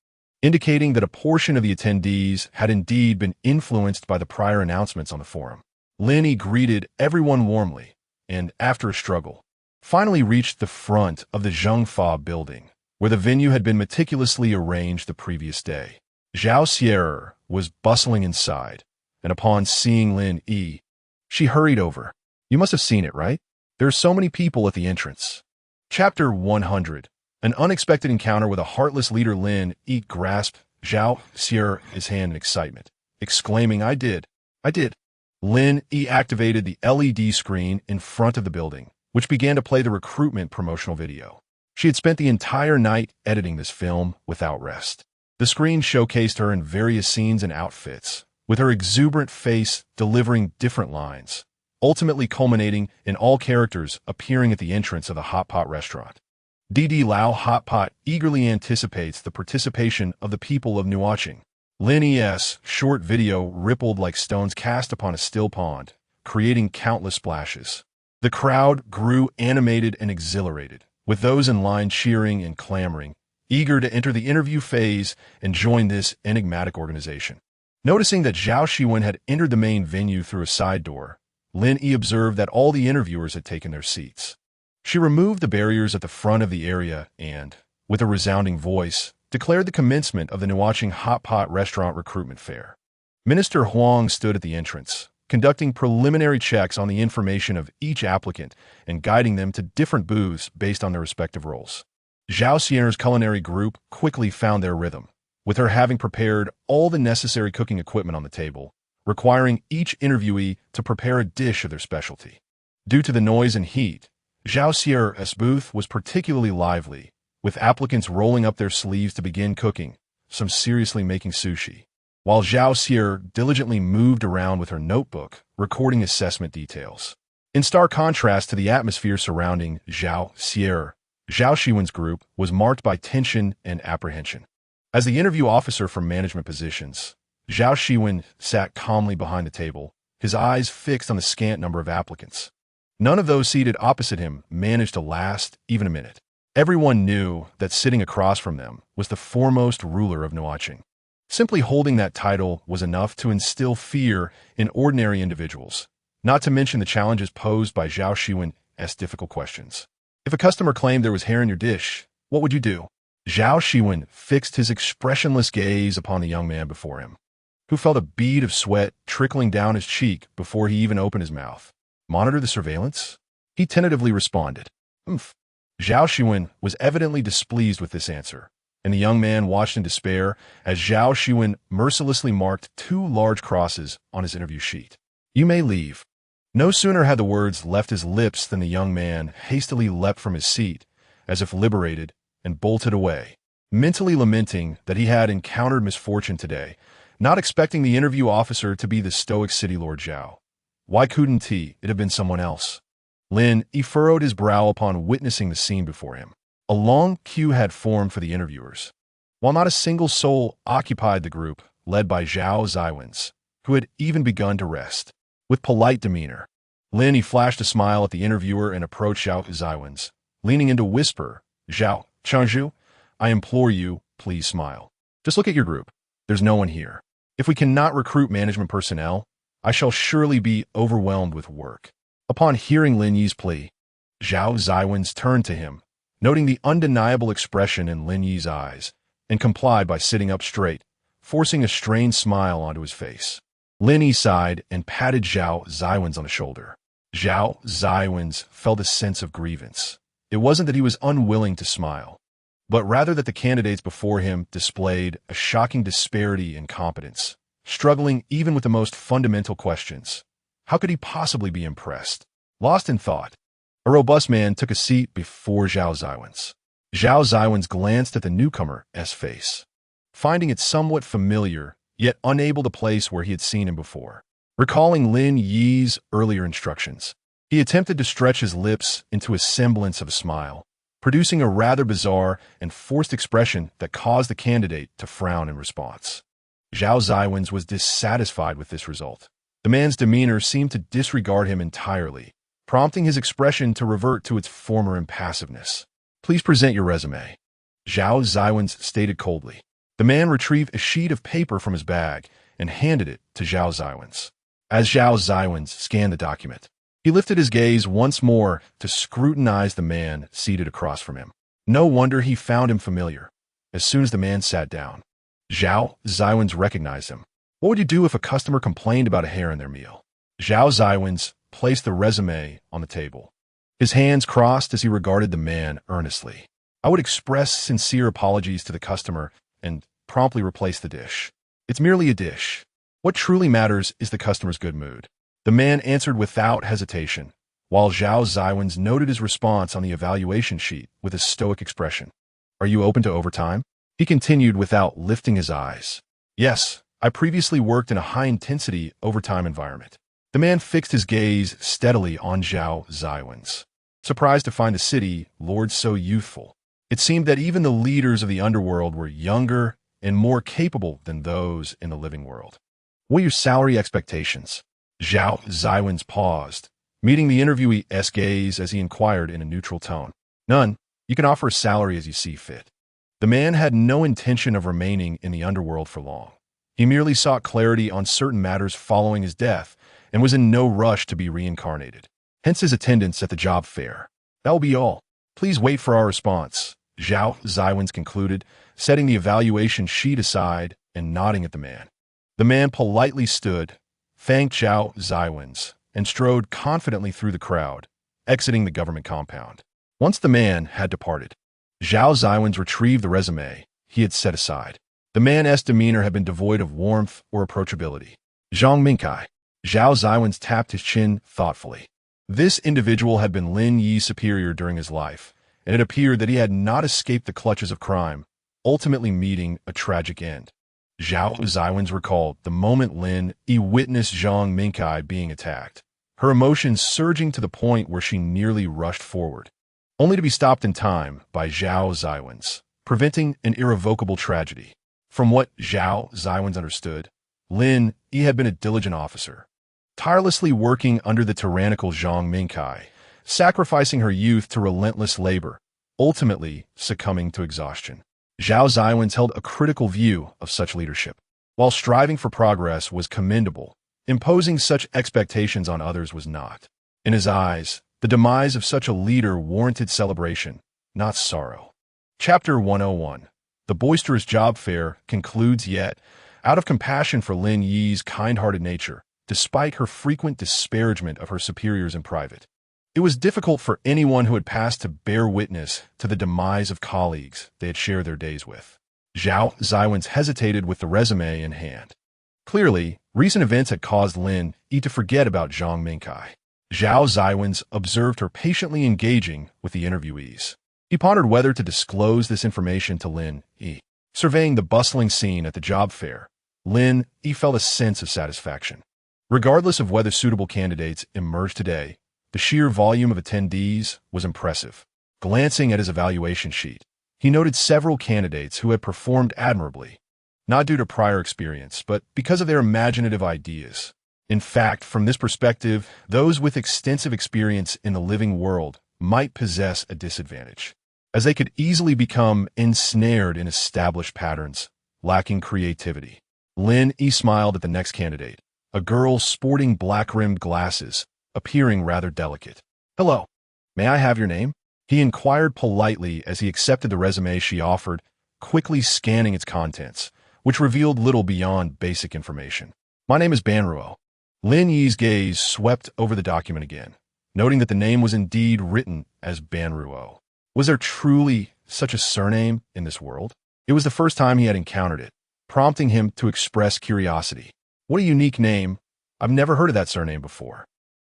indicating that a portion of the attendees had indeed been influenced by the prior announcements on the forum. Lin Yi greeted everyone warmly, and after a struggle, finally reached the front of the Zhengfa building, where the venue had been meticulously arranged the previous day. Zhao Xiwen was bustling inside, and upon seeing Lin Yi, she hurried over. "You must have seen it, right? There are so many people at the entrance." Chapter 100. An unexpected encounter with a heartless leader. Lin Yi grasped Zhao Xiwen's hand in excitement, exclaiming, I did. Lin Yi activated the LED screen in front of the building, which began to play the recruitment promotional video. She had spent the entire night editing this film without rest. The screen showcased her in various scenes and outfits, with her exuberant face delivering different lines, ultimately culminating in all characters appearing at the entrance of the hot pot restaurant. DD Lao Hot Pot eagerly anticipates the participation of the people of Nuo Cheng. Lin Yi's short video rippled like stones cast upon a still pond, creating countless splashes. The crowd grew animated and exhilarated, with those in line cheering and clamoring, eager to enter the interview phase and join this enigmatic organization. Noticing that Zhao Xiwen had entered the main venue through a side door, Lin Yi observed that all the interviewers had taken their seats. She removed the barriers at the front of the area and, with a resounding voice, declared the commencement of the Nuo Cheng Hot Pot Restaurant Recruitment Fair. Minister Huang stood at the entrance, conducting preliminary checks on the information of each applicant and guiding them to different booths based on their respective roles. Zhao Xiwen's culinary group quickly found their rhythm, with her having prepared all the necessary cooking equipment on the table, requiring each interviewee to prepare a dish of their specialty. Due to the noise and heat, Zhao Xiwen's booth was particularly lively, with applicants rolling up their sleeves to begin cooking, some seriously making sushi, while Zhao Xiwen diligently moved around with her notebook, recording assessment details. In stark contrast to the atmosphere surrounding Zhao Xiwen's group was marked by tension and apprehension. As the interview officer for management positions, Zhao Xiwen sat calmly behind the table, his eyes fixed on the scant number of applicants. None of those seated opposite him managed to last even a minute. Everyone knew that sitting across from them was the foremost ruler of Nuo Cheng. Simply holding that title was enough to instill fear in ordinary individuals, not to mention the challenges posed by Zhao Xiwen's difficult questions. If a customer claimed there was hair in your dish, what would you do? Zhao Xiwen fixed his expressionless gaze upon the young man before him, who felt a bead of sweat trickling down his cheek before he even opened his mouth. Monitor the surveillance? He tentatively responded. Zhao Xiwen was evidently displeased with this answer, and the young man watched in despair as Zhao Xiwen mercilessly marked 2 large crosses on his interview sheet. You may leave. No sooner had the words left his lips than the young man hastily leapt from his seat, as if liberated, and bolted away, mentally lamenting that he had encountered misfortune today, not expecting the interview officer to be the stoic city lord Zhao. Why couldn't it have been someone else? Lin Yi furrowed his brow upon witnessing the scene before him. A long queue had formed for the interviewers, while not a single soul occupied the group, led by Zhao Xiwen, who had even begun to rest. With polite demeanor, Lin Yi flashed a smile at the interviewer and approached Zhao Xiwen, leaning in to whisper, Zhao Changzhu, I implore you, please smile. Just look at your group. There's no one here. If we cannot recruit management personnel, I shall surely be overwhelmed with work. Upon hearing Lin Yi's plea, Zhao Xiwen turned to him, noting the undeniable expression in Lin Yi's eyes, and complied by sitting up straight, forcing a strained smile onto his face. Lin Yi sighed and patted Zhao Xiwen on the shoulder. Zhao Xiwen felt a sense of grievance. It wasn't that he was unwilling to smile, but rather that the candidates before him displayed a shocking disparity in competence, struggling even with the most fundamental questions. How could he possibly be impressed? Lost in thought, a robust man took a seat before Zhao Xiwen. Zhao Xiwen glanced at the newcomer's face, finding it somewhat familiar, yet unable to place where he had seen him before. Recalling Lin Yi's earlier instructions, he attempted to stretch his lips into a semblance of a smile, producing a rather bizarre and forced expression that caused the candidate to frown in response. Zhao Xiwen was dissatisfied with this result. The man's demeanor seemed to disregard him entirely, prompting his expression to revert to its former impassiveness. Please present your resume, Zhao Xiwen stated coldly. The man retrieved a sheet of paper from his bag and handed it to Zhao Xiwen. As Zhao Xiwen scanned the document, he lifted his gaze once more to scrutinize the man seated across from him. No wonder he found him familiar. As soon as the man sat down, Zhao Xiwen recognized him. What would you do if a customer complained about a hair in their meal? Zhao Xiwen placed the resume on the table. His hands crossed as he regarded the man earnestly. I would express sincere apologies to the customer and promptly replace the dish. It's merely a dish. What truly matters is the customer's good mood. The man answered without hesitation, while Zhao Xiwen noted his response on the evaluation sheet with a stoic expression. Are you open to overtime? He continued without lifting his eyes. Yes, I previously worked in a high-intensity overtime environment. The man fixed his gaze steadily on Zhao Xiwen, surprised to find the city lord so youthful. It seemed that even the leaders of the underworld were younger and more capable than those in the living world. What are your salary expectations? Zhao Xiwen paused, meeting the interviewee's gaze as he inquired in a neutral tone. None. You can offer a salary as you see fit. The man had no intention of remaining in the underworld for long. He merely sought clarity on certain matters following his death and was in no rush to be reincarnated. Hence his attendance at the job fair. That will be all. Please wait for our response, Zhao Xiwen concluded, setting the evaluation sheet aside and nodding at the man. The man politely stood, thanked Zhao Xiwen, and strode confidently through the crowd, exiting the government compound. Once the man had departed, Zhao Xiwen retrieved the resume he had set aside. The man's demeanor had been devoid of warmth or approachability. Zhang Mingkai. Zhao Xiwen tapped his chin thoughtfully. This individual had been Lin Yi's superior during his life, and it appeared that he had not escaped the clutches of crime, ultimately meeting a tragic end. Zhao Xiwen recalled the moment Lin Yi witnessed Zhang Mingkai being attacked, her emotions surging to the point where she nearly rushed forward, only to be stopped in time by Zhao Xiwen, preventing an irrevocable tragedy. From what Zhao Xiwen understood, Lin Yi had been a diligent officer, tirelessly working under the tyrannical Zhang Mingkai, sacrificing her youth to relentless labor, ultimately succumbing to exhaustion. Zhao Xiwen held a critical view of such leadership. While striving for progress was commendable, imposing such expectations on others was not. In his eyes, the demise of such a leader warranted celebration, not sorrow. Chapter 101. The boisterous job fair concludes yet, out of compassion for Lin Yi's kind-hearted nature, despite her frequent disparagement of her superiors in private. It was difficult for anyone who had passed to bear witness to the demise of colleagues they had shared their days with. Zhao Xiwen hesitated with the resume in hand. Clearly, recent events had caused Lin Yi to forget about Zhang Mingkai. Zhao Xiwen observed her patiently engaging with the interviewees. He pondered whether to disclose this information to Lin Yi. Surveying the bustling scene at the job fair, Lin Yi felt a sense of satisfaction. Regardless of whether suitable candidates emerged today, the sheer volume of attendees was impressive. Glancing at his evaluation sheet, he noted several candidates who had performed admirably, not due to prior experience, but because of their imaginative ideas. In fact, from this perspective, those with extensive experience in the living world might possess a disadvantage, as they could easily become ensnared in established patterns, lacking creativity. Lin Yi smiled at the next candidate, a girl sporting black-rimmed glasses, appearing rather delicate. "Hello. May I have your name?" he inquired politely as he accepted the resume she offered, quickly scanning its contents, which revealed little beyond basic information. "My name is Banruo." Lin Yi's gaze swept over the document again, noting that the name was indeed written as Banruo. Was there truly such a surname in this world? It was the first time he had encountered it, prompting him to express curiosity. "What a unique name. I've never heard of that surname before."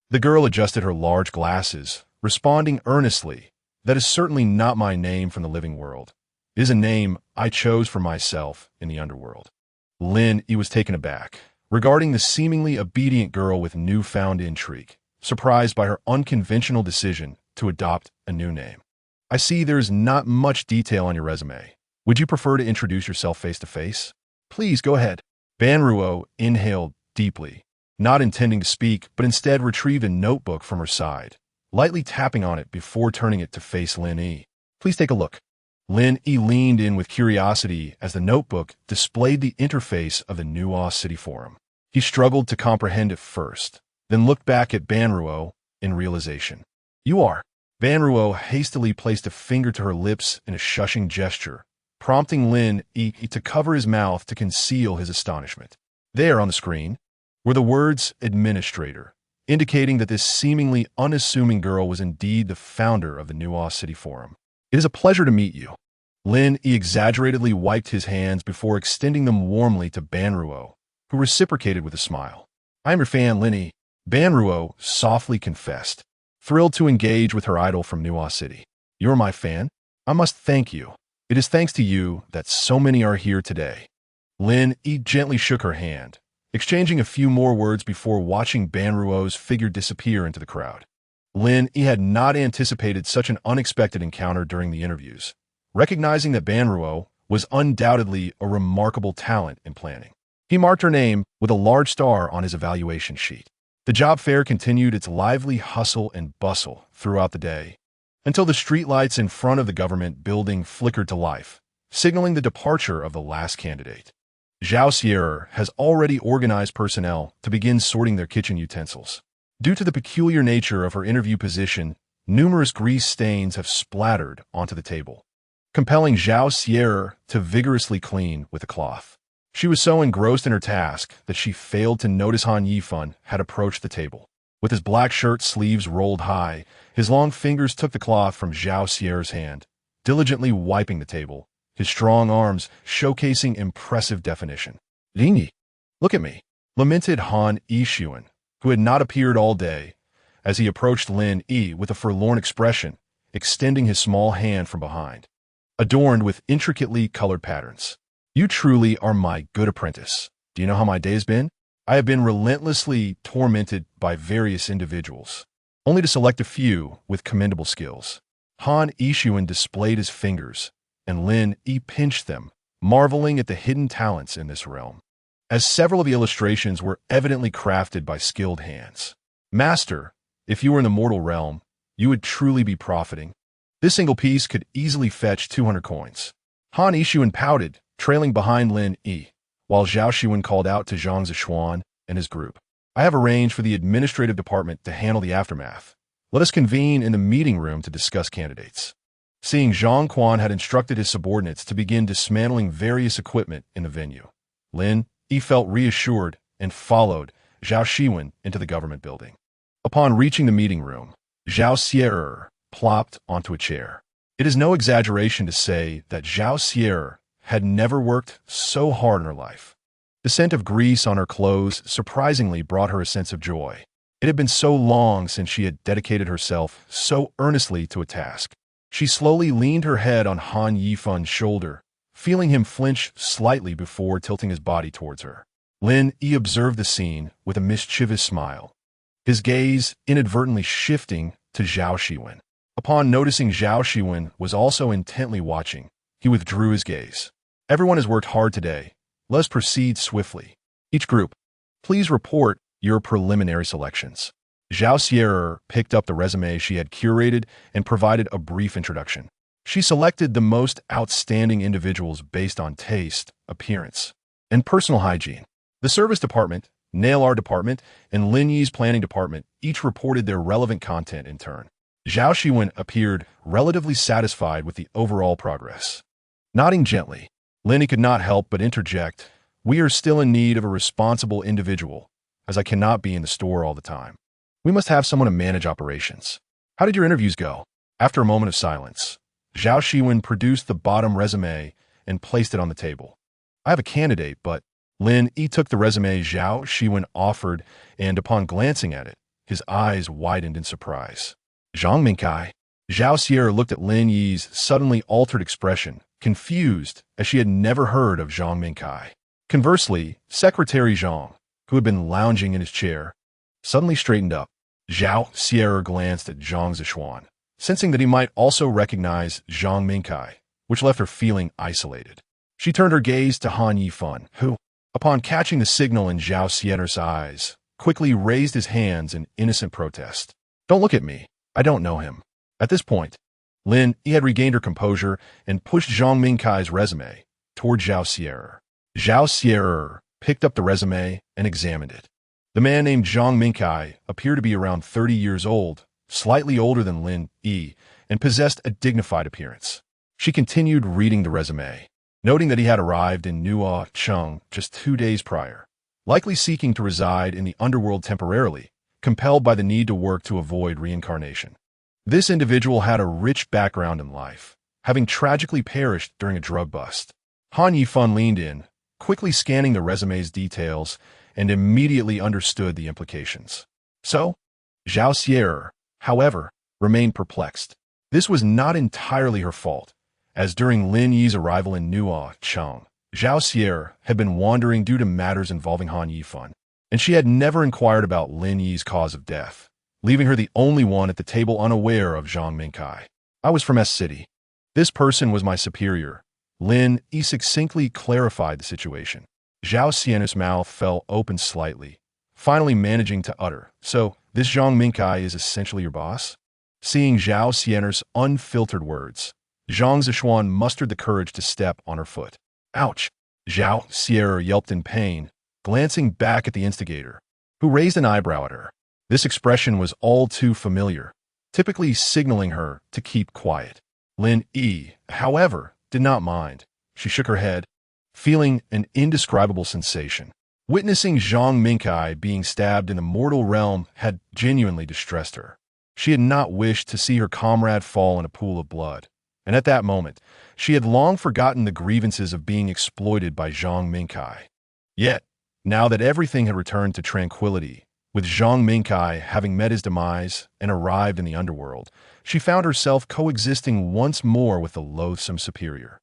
The girl adjusted her large glasses, responding earnestly, "That is certainly not my name from the living world. It is a name I chose for myself in the underworld." Lin Yi was taken aback, regarding the seemingly obedient girl with newfound intrigue, surprised by her unconventional decision to adopt a new name. "I see there is not much detail on your resume. Would you prefer to introduce yourself face-to-face?" "Please, go ahead." Banruo inhaled deeply, not intending to speak, but instead retrieved a notebook from her side, lightly tapping on it before turning it to face Lin Yi. "Please take a look." Lin Yi leaned in with curiosity as the notebook displayed the interface of the Nuo City Forum. He struggled to comprehend it first, then looked back at Banruo in realization. "You are." Banruo hastily placed a finger to her lips in a shushing gesture, prompting Lin Yi to cover his mouth to conceal his astonishment. There on the screen were the words "administrator," indicating that this seemingly unassuming girl was indeed the founder of the Nuo City Forum. "It is a pleasure to meet you." Lin Yi exaggeratedly wiped his hands before extending them warmly to Banruo, who reciprocated with a smile. "I am your fan, Lin Yi," Banruo softly confessed, thrilled to engage with her idol from Nuo City. "You're my fan? I must thank you. It is thanks to you that so many are here today." Lin Yi gently shook her hand, exchanging a few more words before watching Banruo's figure disappear into the crowd. Lin Yi had not anticipated such an unexpected encounter during the interviews, recognizing that Banruo was undoubtedly a remarkable talent in planning. He marked her name with a large star on his evaluation sheet. The job fair continued its lively hustle and bustle throughout the day, until the streetlights in front of the government building flickered to life, signaling the departure of the last candidate. Zhao Xiwen has already organized personnel to begin sorting their kitchen utensils. Due to the peculiar nature of her interview position, numerous grease stains have splattered onto the table, compelling Zhao Xiwen to vigorously clean with a cloth. She was so engrossed in her task that she failed to notice Han Yifan had approached the table. With his black shirt sleeves rolled high, his long fingers took the cloth from Zhao Xiwen's hand, diligently wiping the table, his strong arms showcasing impressive definition. "Lin Yi, look at me," lamented Han Yifan, who had not appeared all day, as he approached Lin Yi with a forlorn expression, extending his small hand from behind, adorned with intricately colored patterns. "You truly are my good apprentice. Do you know how my day has been? I have been relentlessly tormented by various individuals, only to select a few with commendable skills." Han Yifan displayed his fingers, and Lin Yi pinched them, marveling at the hidden talents in this realm, as several of the illustrations were evidently crafted by skilled hands. Master, if you were in the mortal realm, you would truly be profiting. This single piece could easily fetch 200 coins. Han Yixuan pouted, trailing behind Lin Yi, while Zhao Xiwen called out to Zhang Zishuan and his group. I have arranged for the administrative department to handle the aftermath. Let us convene in the meeting room to discuss candidates. Seeing Zhang Quan had instructed his subordinates to begin dismantling various equipment in the venue, Lin Yi felt reassured and followed Zhao Xiwen into the government building. Upon reaching the meeting room, Zhao Xiwen plopped onto a chair. It is no exaggeration to say that Zhao Xiwen had never worked so hard in her life. The scent of grease on her clothes surprisingly brought her a sense of joy. It had been so long since she had dedicated herself so earnestly to a task. She slowly leaned her head on Han Yifun's shoulder, feeling him flinch slightly before tilting his body towards her. Lin Yi observed the scene with a mischievous smile, his gaze inadvertently shifting to Zhao Xiwen. Upon noticing Zhao Xiwen was also intently watching, he withdrew his gaze. Everyone has worked hard today. Let us proceed swiftly. Each group, please report your preliminary selections. Zhao Xiwen picked up the resume she had curated and provided a brief introduction. She selected the most outstanding individuals based on taste, appearance, and personal hygiene. The service department, nail art department, and Lin Yi's planning department each reported their relevant content in turn. Zhao Xiwen appeared relatively satisfied with the overall progress. Nodding gently, Lin Yi could not help but interject, "We are still in need of a responsible individual, as I cannot be in the store all the time. We must have someone to manage operations. How did your interviews go?" After a moment of silence, Zhao Xiwen produced the bottom resume and placed it on the table. "I have a candidate, but..." Lin Yi took the resume Zhao Xiwen offered, and upon glancing at it, his eyes widened in surprise. "Zhang Mingkai." Zhao Xiwen looked at Lin Yi's suddenly altered expression, confused, as she had never heard of Zhang Mingkai. Conversely, Secretary Zhang, who had been lounging in his chair, suddenly straightened up. Zhao Xiwen glanced at Zhang Zishuan, sensing that he might also recognize Zhang Mingkai, which left her feeling isolated. She turned her gaze to Han Yifun, who, upon catching the signal in Zhao Xiwen's eyes, quickly raised his hands in innocent protest. "Don't look at me. I don't know him." At this point, Lin Yi had regained her composure and pushed Zhang Mingkai's resume toward Zhao Xiwen. Zhao Xiwen picked up the resume and examined it. The man named Zhang Mingkai appeared to be around 30 years old, slightly older than Lin Yi, and possessed a dignified appearance. She continued reading the resume, noting that he had arrived in Nuo Cheng just 2 days prior, likely seeking to reside in the Underworld temporarily, compelled by the need to work to avoid reincarnation. This individual had a rich background in life, having tragically perished during a drug bust. Han Yifun leaned in, quickly scanning the resume's details, and immediately understood the implications. So, Zhao Xiwen, however, remained perplexed. This was not entirely her fault, as during Lin Yi's arrival in Nuo Cheng, Zhao Xiwen had been wandering due to matters involving Han Yifun, and she had never inquired about Lin Yi's cause of death, leaving her the only one at the table unaware of Zhang Mingkai. "I was from S City. This person was my superior." Lin Yi succinctly clarified the situation. Zhao Xiwen's mouth fell open slightly, finally managing to utter, "So, this Zhang Mingkai is essentially your boss?" Seeing Zhao Xiwen's unfiltered words, Zhang Zishuan mustered the courage to step on her foot. "Ouch!" Zhao Xiwen yelped in pain, glancing back at the instigator, who raised an eyebrow at her. This expression was all too familiar, typically signaling her to keep quiet. Lin Yi, however, did not mind. She shook her head, feeling an indescribable sensation. Witnessing Zhang Mingkai being stabbed in the mortal realm had genuinely distressed her. She had not wished to see her comrade fall in a pool of blood, and at that moment, she had long forgotten the grievances of being exploited by Zhang Mingkai. Yet, now that everything had returned to tranquility, with Zhang Mingkai having met his demise and arrived in the underworld, she found herself coexisting once more with the loathsome superior.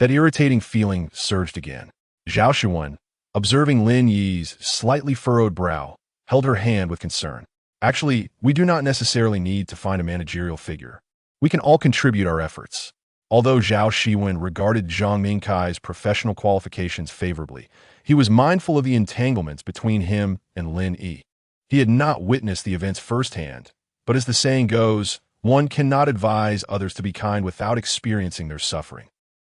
That irritating feeling surged again. Zhao Xiwen, observing Lin Yi's slightly furrowed brow, held her hand with concern. "Actually, we do not necessarily need to find a managerial figure. We can all contribute our efforts." Although Zhao Xiwen regarded Zhang Mingkai's professional qualifications favorably, he was mindful of the entanglements between him and Lin Yi. He had not witnessed the events firsthand, but as the saying goes, one cannot advise others to be kind without experiencing their suffering.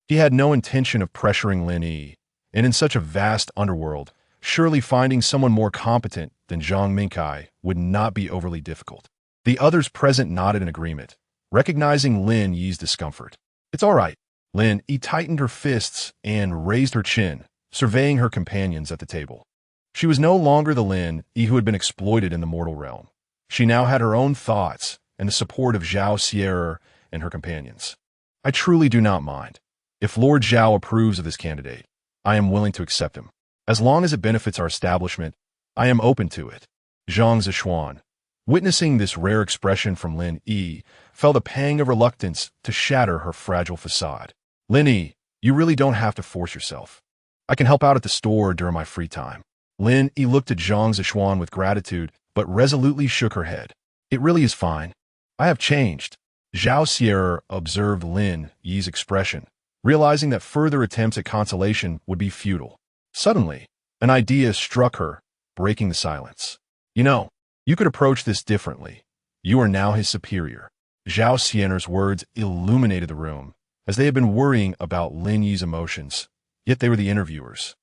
He had no intention of pressuring Lin Yi, and in such a vast underworld, surely finding someone more competent than Zhang Mingkai would not be overly difficult. The others present nodded in agreement, recognizing Lin Yi's discomfort. "It's all right." Lin Yi tightened her fists and raised her chin, surveying her companions at the table. She was no longer the Lin Yi who had been exploited in the mortal realm. She now had her own thoughts and the support of Zhao Xiwen and her companions. "I truly do not mind. If Lord Zhao approves of this candidate, I am willing to accept him. As long as it benefits our establishment, I am open to it." Zhang Zishuan, witnessing this rare expression from Lin Yi, felt a pang of reluctance to shatter her fragile facade. "Lin Yi, you really don't have to force yourself. I can help out at the store during my free time." Lin Yi looked at Zhang Zishuan with gratitude, but resolutely shook her head. "It really is fine. I have changed." Zhao Xiwen observed Lin Yi's expression, realizing that further attempts at consolation would be futile. Suddenly, an idea struck her, breaking the silence. "You know, you could approach this differently. You are now his superior." Zhao Xiwen's words illuminated the room, as they had been worrying about Lin Yi's emotions, yet they were the interviewers.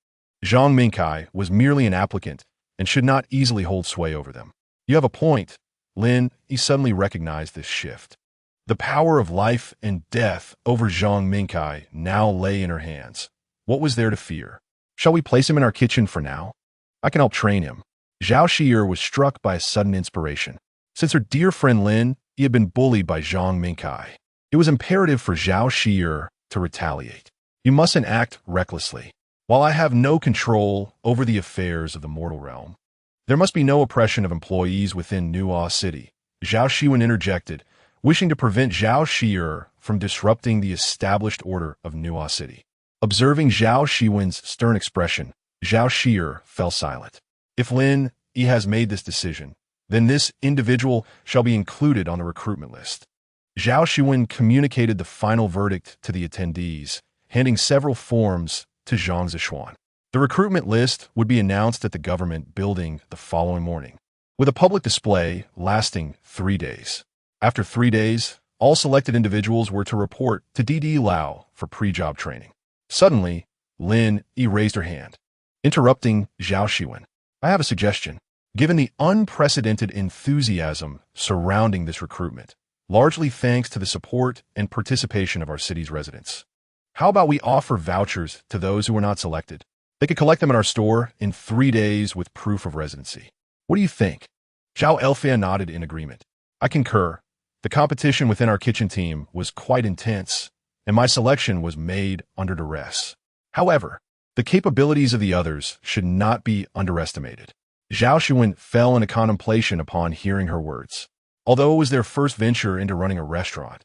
Zhang Mingkai was merely an applicant and should not easily hold sway over them. "You have a point." Lin Yi suddenly recognized this shift. The power of life and death over Zhang Mingkai now lay in her hands. What was there to fear? "Shall we place him in our kitchen for now? I can help train him." Zhao Xiwen was struck by a sudden inspiration. Since her dear friend Lin Yi had been bullied by Zhang Mingkai, it was imperative for Zhao Xiwen to retaliate. "You mustn't act recklessly. While I have no control over the affairs of the mortal realm, there must be no oppression of employees within Nuo City." Zhao Xiwen interjected, wishing to prevent Zhao Xiwen from disrupting the established order of Nuo City. Observing Zhao Xiwen's stern expression, Zhao Xiwen fell silent. "If Lin Yi has made this decision, then this individual shall be included on the recruitment list." Zhao Xiwen communicated the final verdict to the attendees, handing several forms to Zhang Zishuan. The recruitment list would be announced at the government building the following morning, with a public display lasting 3 days. After 3 days, all selected individuals were to report to DD Lao for pre-job training. Suddenly, Lin Yi raised her hand, interrupting Zhao Xiwen. "I have a suggestion. Given the unprecedented enthusiasm surrounding this recruitment, largely thanks to the support and participation of our city's residents, how about we offer vouchers to those who were not selected? They could collect them at our store in 3 days with proof of residency. What do you think?" Zhao Elfia nodded in agreement. "I concur. The competition within our kitchen team was quite intense, and my selection was made under duress. However, the capabilities of the others should not be underestimated." Zhao Xiwen fell into contemplation upon hearing her words. Although it was their first venture into running a restaurant,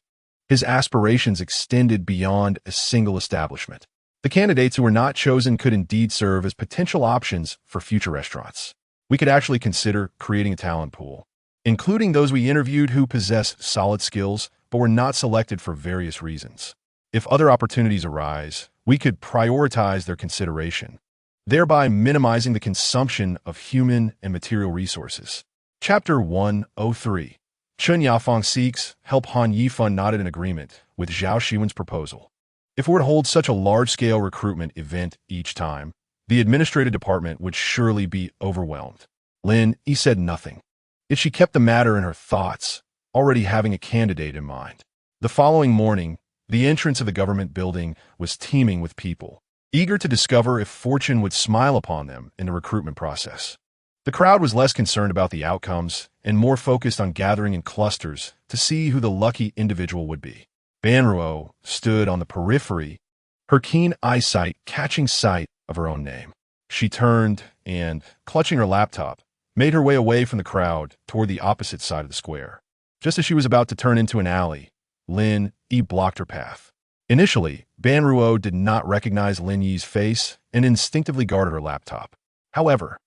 his aspirations extended beyond a single establishment. The candidates who were not chosen could indeed serve as potential options for future restaurants. "We could actually consider creating a talent pool, including those we interviewed who possess solid skills but were not selected for various reasons. If other opportunities arise, we could prioritize their consideration, thereby minimizing the consumption of human and material resources." Chapter 103. Chun Yafeng seeks help. Han Yifeng nodded in agreement with Zhao Xiwen's proposal. If we were to hold such a large-scale recruitment event each time, the administrative department would surely be overwhelmed. Lin Yi said nothing, yet she kept the matter in her thoughts, already having a candidate in mind. The following morning, the entrance of the government building was teeming with people, eager to discover if fortune would smile upon them in the recruitment process. The crowd was less concerned about the outcomes and more focused on gathering in clusters to see who the lucky individual would be. Banruo stood on the periphery, her keen eyesight catching sight of her own name. She turned and, clutching her laptop, made her way away from the crowd toward the opposite side of the square. Just as she was about to turn into an alley, Lin Yi blocked her path. Initially, Banruo did not recognize Lin Yi's face and instinctively guarded her laptop. However,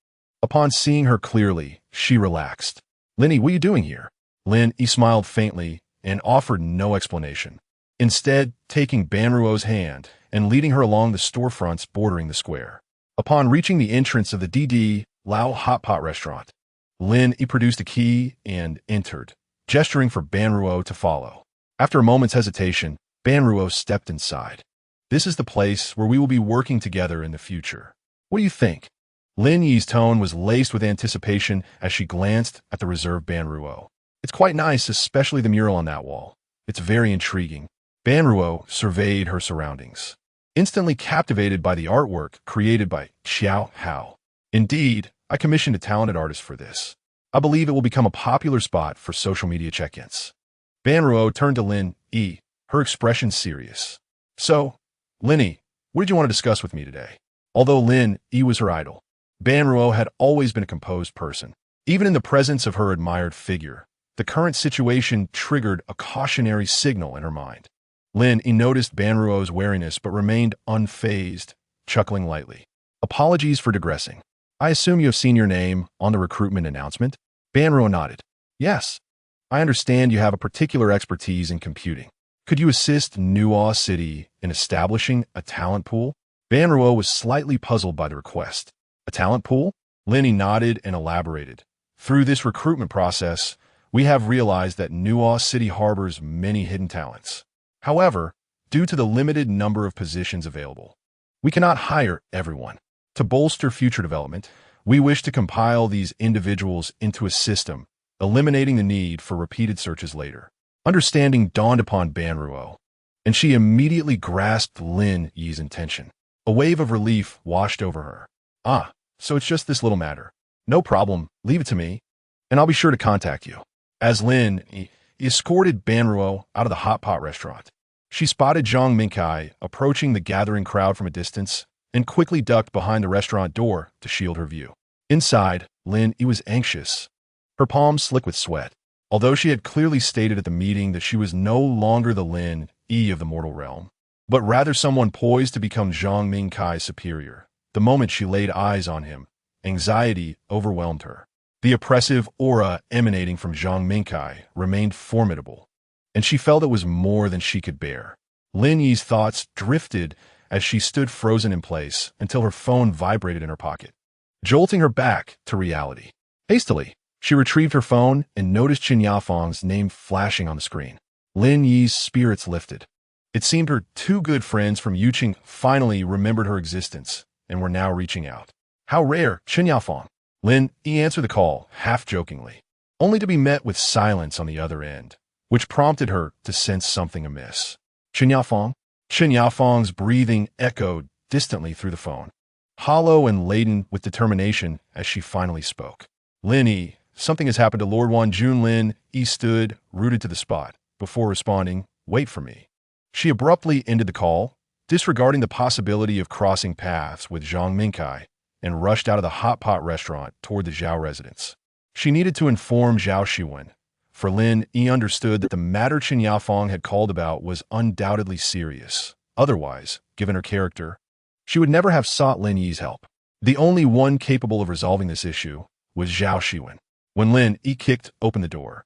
upon seeing her clearly, she relaxed. "Lin Yi, what are you doing here?" Lin Yi smiled faintly and offered no explanation. instead taking Banruo's hand and leading her along the storefronts bordering the square. Upon reaching the entrance of the DD Lao Hot Pot restaurant, Lin Yi produced a key and entered, gesturing for Banruo to follow. After a moment's hesitation, Banruo stepped inside. This is the place where we will be working together in the future. What do you think? Lin Yi's tone was laced with anticipation as she glanced at the reserved Banruo. It's quite nice, especially the mural on that wall. It's very intriguing. Banruo surveyed her surroundings, instantly captivated by the artwork created by Xiao Hao. Indeed, I commissioned a talented artist for this. I believe it will become a popular spot for social media check-ins. Banruo turned to Lin Yi, her expression serious. So, Lin Yi, what did you want to discuss with me today? Although Lin Yi was her idol, Banruo had always been a composed person. Even in the presence of her admired figure, the current situation triggered a cautionary signal in her mind. Lin Yi noticed Banruo's wariness but remained unfazed, chuckling lightly. Apologies for digressing. I assume you have seen your name on the recruitment announcement? Banruo nodded. Yes. I understand you have a particular expertise in computing. Could you assist Nuo City in establishing a talent pool? Banruo was slightly puzzled by the request. A talent pool? Lin Yi nodded and elaborated. Through this recruitment process, we have realized that Nuo City harbors many hidden talents. However, due to the limited number of positions available, we cannot hire everyone. To bolster future development, we wish to compile these individuals into a system, eliminating the need for repeated searches later. Understanding dawned upon Banruo, and she immediately grasped Lin Yi's intention. A wave of relief washed over her. Ah, so it's just this little matter. No problem, leave it to me, and I'll be sure to contact you. As Lin Yi escorted Banruo out of the hot pot restaurant, she spotted Zhang Minkai approaching the gathering crowd from a distance and quickly ducked behind the restaurant door to shield her view. Inside, Lin Yi was anxious, her palms slick with sweat. Although she had clearly stated at the meeting that she was no longer the Lin Yi of the mortal realm, but rather someone poised to become Zhang Mingkai's superior, the moment she laid eyes on him, anxiety overwhelmed her. The oppressive aura emanating from Zhang Mingkai remained formidable, and she felt it was more than she could bear. Lin Yi's thoughts drifted as she stood frozen in place until her phone vibrated in her pocket, jolting her back to reality. Hastily, she retrieved her phone and noticed Qin Yafeng's name flashing on the screen. Lin Yi's spirits lifted. It seemed her two good friends from Yuqing finally remembered her existence and were now reaching out. How rare, Qin Yafeng. Lin Yi answered the call, half-jokingly, only to be met with silence on the other end, which prompted her to sense something amiss. Qin Yafeng? Qin Yafeng's breathing echoed distantly through the phone, hollow and laden with determination as she finally spoke. Lin Yi, something has happened to Lord Wanjun. Lin Yi stood, rooted to the spot, before responding, wait for me. She abruptly ended the call, disregarding the possibility of crossing paths with Zhang Mingkai, and rushed out of the hot pot restaurant toward the Zhao residence. She needed to inform Zhao Xiwen, for Lin Yi understood that the matter Qin Yafeng had called about was undoubtedly serious. Otherwise, given her character, she would never have sought Lin Yi's help. The only one capable of resolving this issue was Zhao Xiwen. When Lin Yi kicked open the door,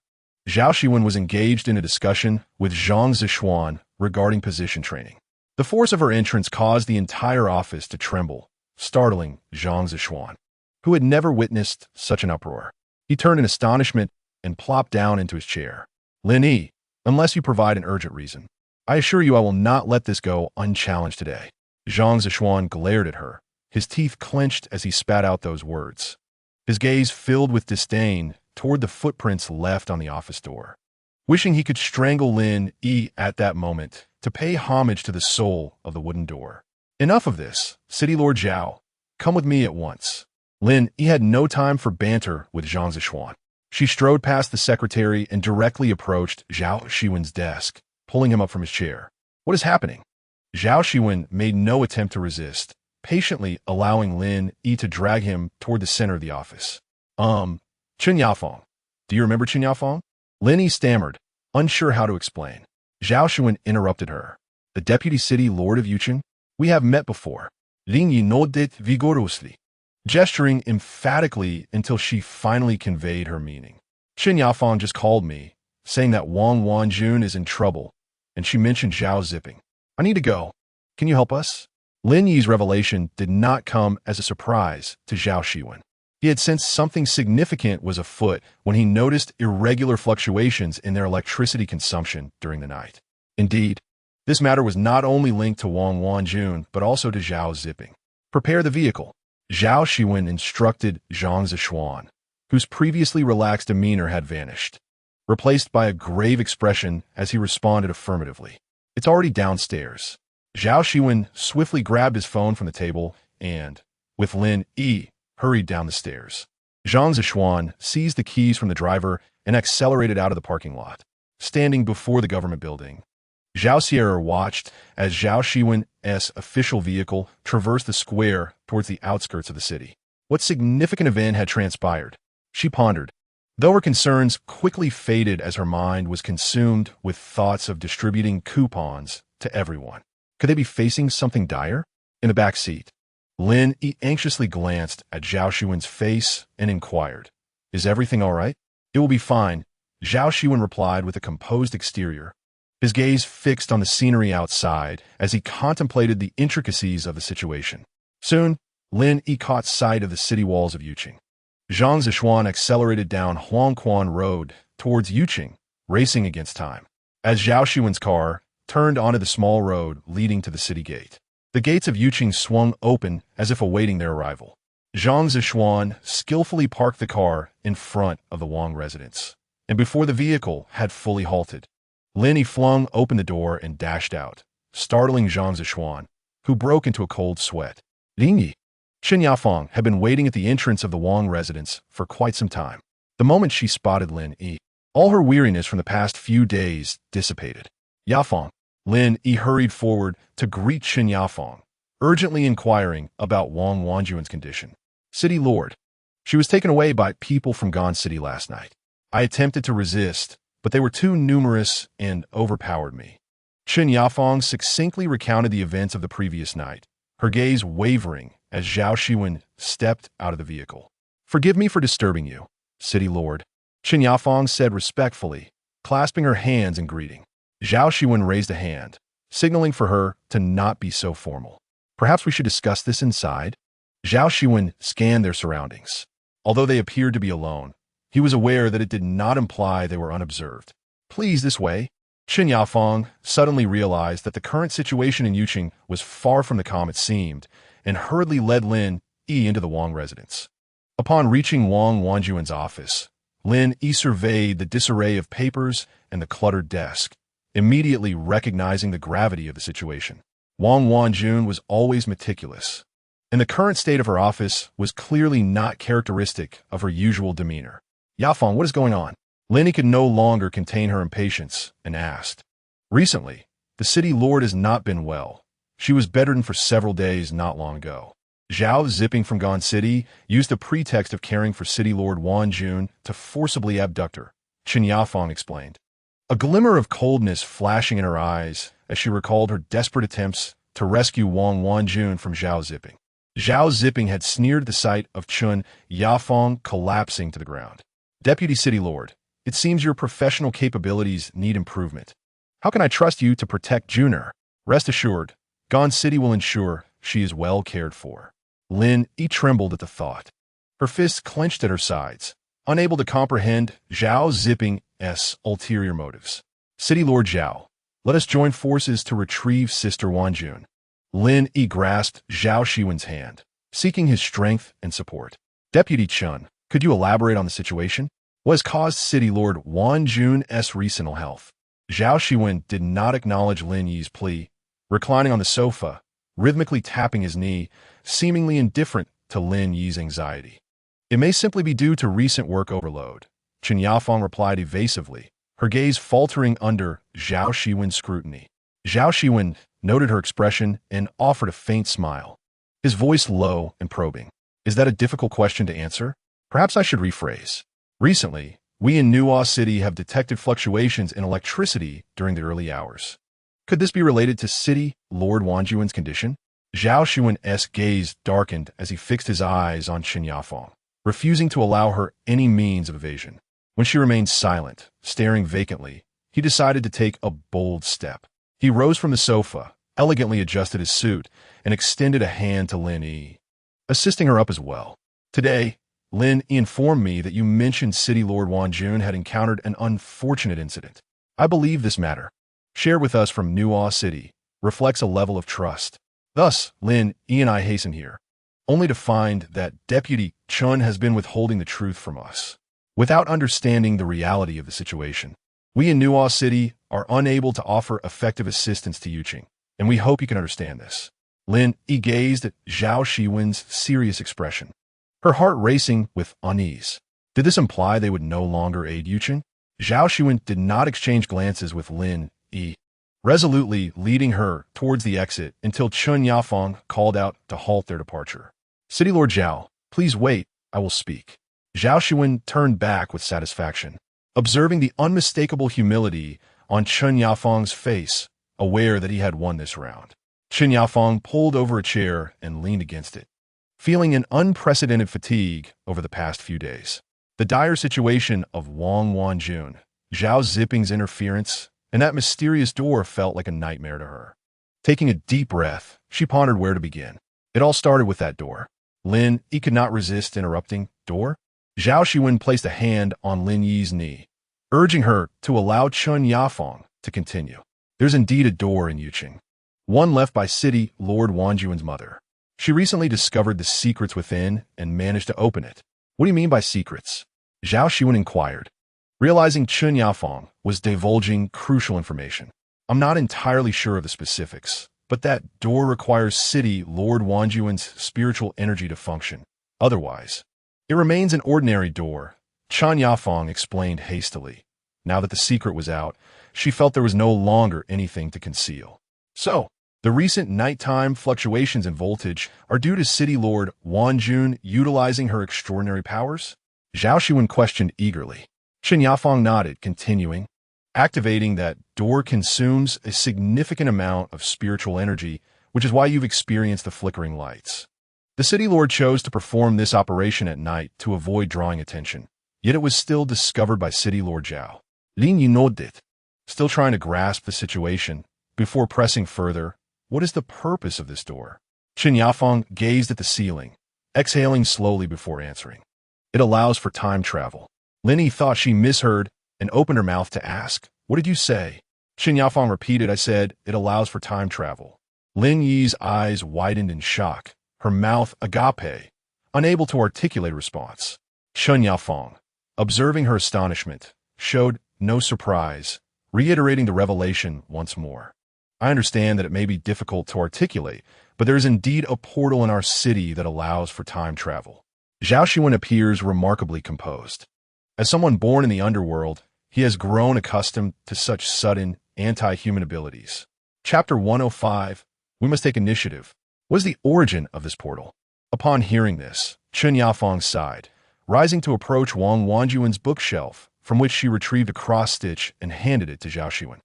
Zhao Xiwen was engaged in a discussion with Zhang Zishuan regarding position training. The force of her entrance caused the entire office to tremble, startling Zhang Zishuan, who had never witnessed such an uproar. He turned in astonishment and plopped down into his chair. Lin Yi, unless you provide an urgent reason, I assure you I will not let this go unchallenged today. Zhang Zishuan glared at her, his teeth clenched as he spat out those words. His gaze filled with disdain toward the footprints left on the office door. Wishing he could strangle Lin Yi at that moment to pay homage to the soul of the wooden door. Enough of this, City Lord Zhao. Come with me at once. Lin Yi had no time for banter with Zhang Zishuan. She strode past the secretary and directly approached Zhao Xiwen's desk, pulling him up from his chair. What is happening? Zhao Xiwen made no attempt to resist, patiently allowing Lin Yi to drag him toward the center of the office. Qin Yafeng. Do you remember Qin Yafeng? Lin Yi stammered, unsure how to explain. Zhao Xiwen interrupted her. The deputy city lord of Yuqing? We have met before. Lin Yi nodded vigorously, gesturing emphatically until she finally conveyed her meaning. Qin Yafeng just called me, saying that Wang Wanjun is in trouble, and she mentioned Zhao Zipping. I need to go. Can you help us? Lin Yi's revelation did not come as a surprise to Zhao Xiwen. He had sensed something significant was afoot when he noticed irregular fluctuations in their electricity consumption during the night. Indeed, this matter was not only linked to Wang Wanjun, but also to Zhao Zipping. Prepare the vehicle. Zhao Xiwen instructed Zhang Zishuan, whose previously relaxed demeanor had vanished, replaced by a grave expression as he responded affirmatively. It's already downstairs. Zhao Xiwen swiftly grabbed his phone from the table and, with Lin Yi, hurried down the stairs. Zhang Zishuan seized the keys from the driver and accelerated out of the parking lot. Standing before the government building, Zhao Sierra watched as Zhao Xiwen's official vehicle traversed the square towards the outskirts of the city. What significant event had transpired? She pondered, though her concerns quickly faded as her mind was consumed with thoughts of distributing coupons to everyone. Could they be facing something dire? In the back seat, Lin Yi anxiously glanced at Zhao Xiwen's face and inquired, "Is everything all right?" "It will be fine," Zhao Xiwen replied with a composed exterior, his gaze fixed on the scenery outside as he contemplated the intricacies of the situation. Soon, Lin Yi caught sight of the city walls of Yuqing. Zhang Zishuan accelerated down Huangquan Road towards Yuqing, racing against time. As Zhao Xiwen's car turned onto the small road leading to the city gate, the gates of Yuqing swung open as if awaiting their arrival. Zhang Zishuan skillfully parked the car in front of the Wang residence, and before the vehicle had fully halted, Lin Yi flung open the door and dashed out, startling Zhang Zishuan, who broke into a cold sweat. Lin Yi. Chen Yafang had been waiting at the entrance of the Wang residence for quite some time. The moment she spotted Lin Yi, all her weariness from the past few days dissipated. "Yafang." Lin Yi hurried forward to greet Chen Yafang, urgently inquiring about Wang Wanjun's condition. "City Lord. She was taken away by people from Gan City last night. I attempted to resist, but they were too numerous and overpowered me." Chen Yafang succinctly recounted the events of the previous night, her gaze wavering as Zhao Xiwen stepped out of the vehicle. "Forgive me for disturbing you, City Lord," Chen Yafang said respectfully, clasping her hands in greeting. Zhao Xiwen raised a hand, signaling for her to not be so formal. "Perhaps we should discuss this inside?" Zhao Xiwen scanned their surroundings. Although they appeared to be alone, he was aware that it did not imply they were unobserved. "Please, this way." Chen Yafang suddenly realized that the current situation in Yuqing was far from the calm it seemed, and hurriedly led Lin Yi into the Wang residence. Upon reaching Wang Wanjun's office, Lin Yi surveyed the disarray of papers and the cluttered desk, immediately recognizing the gravity of the situation. Wang Wanjun was always meticulous, and the current state of her office was clearly not characteristic of her usual demeanor. "Yafang, what is going on?" Lin Yi could no longer contain her impatience and asked. "Recently, the city lord has not been well. She was bedridden for several days not long ago." Zhao Zipping from Gan City used the pretext of caring for City Lord Wanjun to forcibly abduct her, Chen Yafang explained, a glimmer of coldness flashing in her eyes as she recalled her desperate attempts to rescue Wang Wanjun from Zhao Zipping. Zhao Zipping had sneered at the sight of Chen Yafang collapsing to the ground. "Deputy City Lord, it seems your professional capabilities need improvement. How can I trust you to protect Juner? Rest assured, Gan City will ensure she is well cared for." Lin Yi trembled at the thought. Her fists clenched at her sides, unable to comprehend Zhao Zipping's ulterior motives. "City Lord Zhao, let us join forces to retrieve Sister Wanjun." Lin Yi grasped Zhao Xiwen's hand, seeking his strength and support. "Deputy Chen, could you elaborate on the situation? What has caused City Lord Wanjun's recent ill health?" Zhao Xiwen did not acknowledge Lin Yi's plea, reclining on the sofa, rhythmically tapping his knee, seemingly indifferent to Lin Yi's anxiety. "It may simply be due to recent work overload," Chen Yafang replied evasively, her gaze faltering under Zhao Xiwen's scrutiny. Zhao Xiwen noted her expression and offered a faint smile, his voice low and probing. "Is that a difficult question to answer? Perhaps I should rephrase. Recently, we in Nuo City have detected fluctuations in electricity during the early hours. Could this be related to City Lord Wanjun's condition?" Zhao Xiwen's gaze darkened as he fixed his eyes on Chen Yafang, refusing to allow her any means of evasion. When she remained silent, staring vacantly, he decided to take a bold step. He rose from the sofa, elegantly adjusted his suit, and extended a hand to Lin Yi, assisting her up as well. Today, Lin Yi informed me that you mentioned City Lord Wanjun had encountered an unfortunate incident. I believe this matter, shared with us from Nuo City, reflects a level of trust. Thus, Lin Yi and I hasten here, only to find that Deputy Chun has been withholding the truth from us. Without understanding the reality of the situation, we in Nuo City are unable to offer effective assistance to Yuqing, and we hope you can understand this. Lin Yi gazed at Zhao Xiwen's serious expression, her heart racing with unease. Did this imply they would no longer aid Yuqing? Zhao Xiwen did not exchange glances with Lin Yi, resolutely leading her towards the exit until Chun Yafeng called out to halt their departure. City Lord Zhao, please wait, I will speak. Zhao Xiwen turned back with satisfaction, observing the unmistakable humility on Chun Yafeng's face, aware that he had won this round. Chun Yafeng pulled over a chair and leaned against it, feeling an unprecedented fatigue over the past few days. The dire situation of Wang Wanjun, Zhao Ziping's interference, and that mysterious door felt like a nightmare to her. Taking a deep breath, she pondered where to begin. It all started with that door. Lin Yi could not resist interrupting. Door? Zhao Xiwen placed a hand on Lin Yi's knee, urging her to allow Chun Yafeng to continue. There's indeed a door in Yuqing, one left by City Lord Wanjun's mother. She recently discovered the secrets within and managed to open it. What do you mean by secrets? Zhao Xiwen inquired, realizing Chun Yafeng was divulging crucial information. I'm not entirely sure of the specifics, but that door requires City Lord Wanjun's spiritual energy to function. Otherwise, it remains an ordinary door, Chun Yafeng explained hastily. Now that the secret was out, she felt there was no longer anything to conceal. So, the recent nighttime fluctuations in voltage are due to City Lord Wanjun utilizing her extraordinary powers? Zhao Xiwen questioned eagerly. Chun Yafeng nodded, continuing. Activating that door consumes a significant amount of spiritual energy, which is why you've experienced the flickering lights. The City Lord chose to perform this operation at night to avoid drawing attention, yet it was still discovered by City Lord Zhao. Lin Yi nodded, still trying to grasp the situation. Before pressing further, what is the purpose of this door? Chun Yafeng gazed at the ceiling, exhaling slowly before answering. It allows for time travel. Lin Yi thought she misheard and opened her mouth to ask, what did you say? Chun Yafeng repeated, I said, it allows for time travel. Lin Yi's eyes widened in shock, her mouth agape, unable to articulate a response. Chun Yafeng, observing her astonishment, showed no surprise, reiterating the revelation once more. I understand that it may be difficult to articulate, but there is indeed a portal in our city that allows for time travel. Zhao Xiwen appears remarkably composed. As someone born in the underworld, he has grown accustomed to such sudden, anti-human abilities. Chapter 105, We Must Take Initiative. What is the origin of this portal? Upon hearing this, Chun Yafeng sighed, rising to approach Wang Wanjun's bookshelf, from which she retrieved a cross-stitch and handed it to Zhao Xiwen.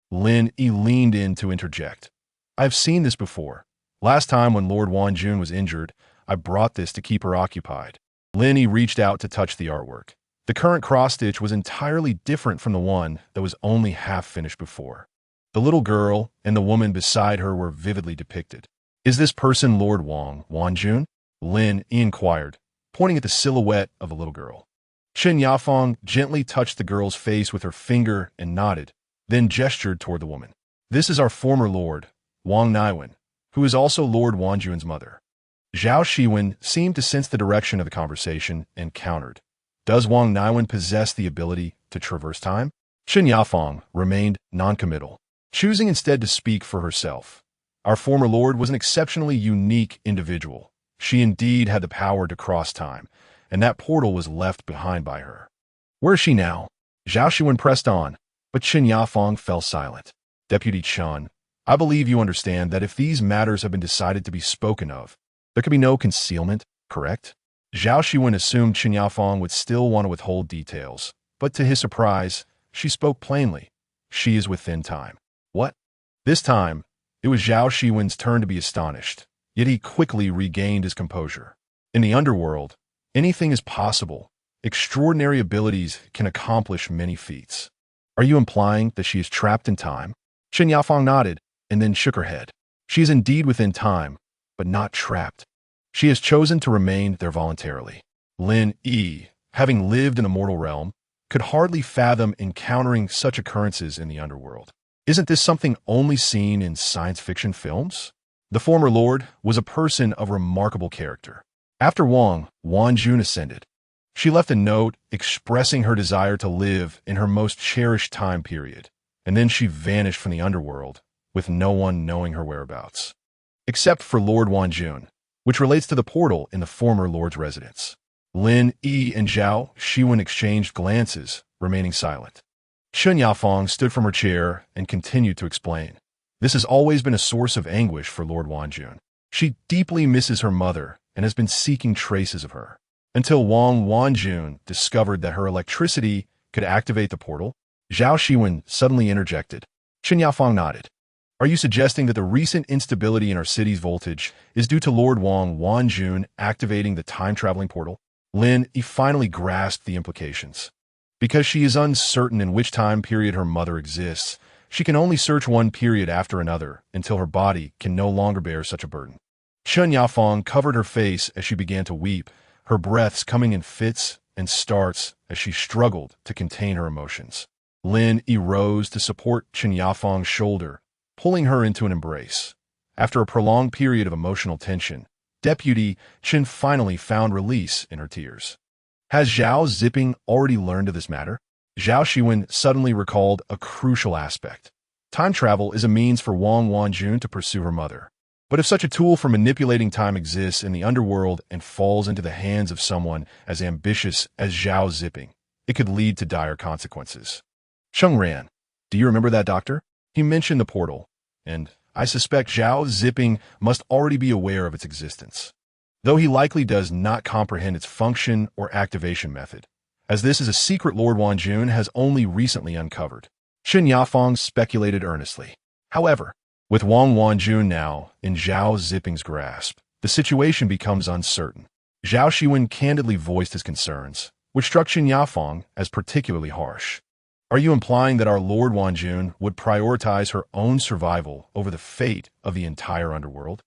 Lin Yi leaned in to interject. I've seen this before. Last time when Lord Wanjun was injured, I brought this to keep her occupied. Lin Yi reached out to touch the artwork. The current cross-stitch was entirely different from the one that was only half finished before. The little girl and the woman beside her were vividly depicted. Is this person Lord Wanjun? Lin Yi inquired, pointing at the silhouette of the little girl. Chun Yafeng gently touched the girl's face with her finger and nodded, then gestured toward the woman. This is our former lord, Wang Niwen, who is also Lord Wanjun's mother. Zhao Xiwen seemed to sense the direction of the conversation and countered. Does Wang Niwen possess the ability to traverse time? Chun Yafeng remained noncommittal, choosing instead to speak for herself. Our former lord was an exceptionally unique individual. She indeed had the power to cross time, and that portal was left behind by her. Where is she now? Zhao Xiwen pressed on, but Chun Yafeng fell silent. Deputy Chun, I believe you understand that if these matters have been decided to be spoken of, there can be no concealment, correct? Zhao Xiwen assumed Chun Yafeng would still want to withhold details, but to his surprise, she spoke plainly. She is within time. What? This time, it was Zhao Xiwen's turn to be astonished, yet he quickly regained his composure. In the underworld, anything is possible. Extraordinary abilities can accomplish many feats. Are you implying that she is trapped in time? Chen Yafang nodded and then shook her head. She is indeed within time, but not trapped. She has chosen to remain there voluntarily. Lin Yi, having lived in the mortal realm, could hardly fathom encountering such occurrences in the underworld. Isn't this something only seen in science fiction films? The former lord was a person of remarkable character. After Wang Wanjun ascended, she left a note expressing her desire to live in her most cherished time period, and then she vanished from the underworld, with no one knowing her whereabouts. Except for Lord Wanjun, which relates to the portal in the former lord's residence. Lin Yi and Zhao Xiwen exchanged glances, remaining silent. Chen Yafang stood from her chair and continued to explain. This has always been a source of anguish for Lord Wanjun. She deeply misses her mother and has been seeking traces of her. Until Wang Wanjun discovered that her electricity could activate the portal, Zhao Xiwen suddenly interjected. Chen Yafang nodded. Are you suggesting that the recent instability in our city's voltage is due to Lord Wang Wanjun activating the time-traveling portal? Lin Yi finally grasped the implications. Because she is uncertain in which time period her mother exists, she can only search one period after another until her body can no longer bear such a burden. Chen Yafang covered her face as she began to weep, her breaths coming in fits and starts as she struggled to contain her emotions. Lin Yi rose to support Chen Yafang's shoulder, pulling her into an embrace. After a prolonged period of emotional tension, Deputy Chen finally found release in her tears. Has Zhao Ziping already learned of this matter? Zhao Xiwen suddenly recalled a crucial aspect. Time travel is a means for Wang Wanjun to pursue her mother. But if such a tool for manipulating time exists in the underworld and falls into the hands of someone as ambitious as Zhao Ziping, it could lead to dire consequences. Cheng Ran, do you remember that doctor? He mentioned the portal, and I suspect Zhao Ziping must already be aware of its existence, though he likely does not comprehend its function or activation method, as this is a secret Lord Wanjun has only recently uncovered. Chen Yafang speculated earnestly. However, with Wang Wanjun now in Zhao Ziping's grasp, the situation becomes uncertain. Zhao Xiwen candidly voiced his concerns, which struck Chen Yafang as particularly harsh. Are you implying that our Lord Wanjun would prioritize her own survival over the fate of the entire underworld?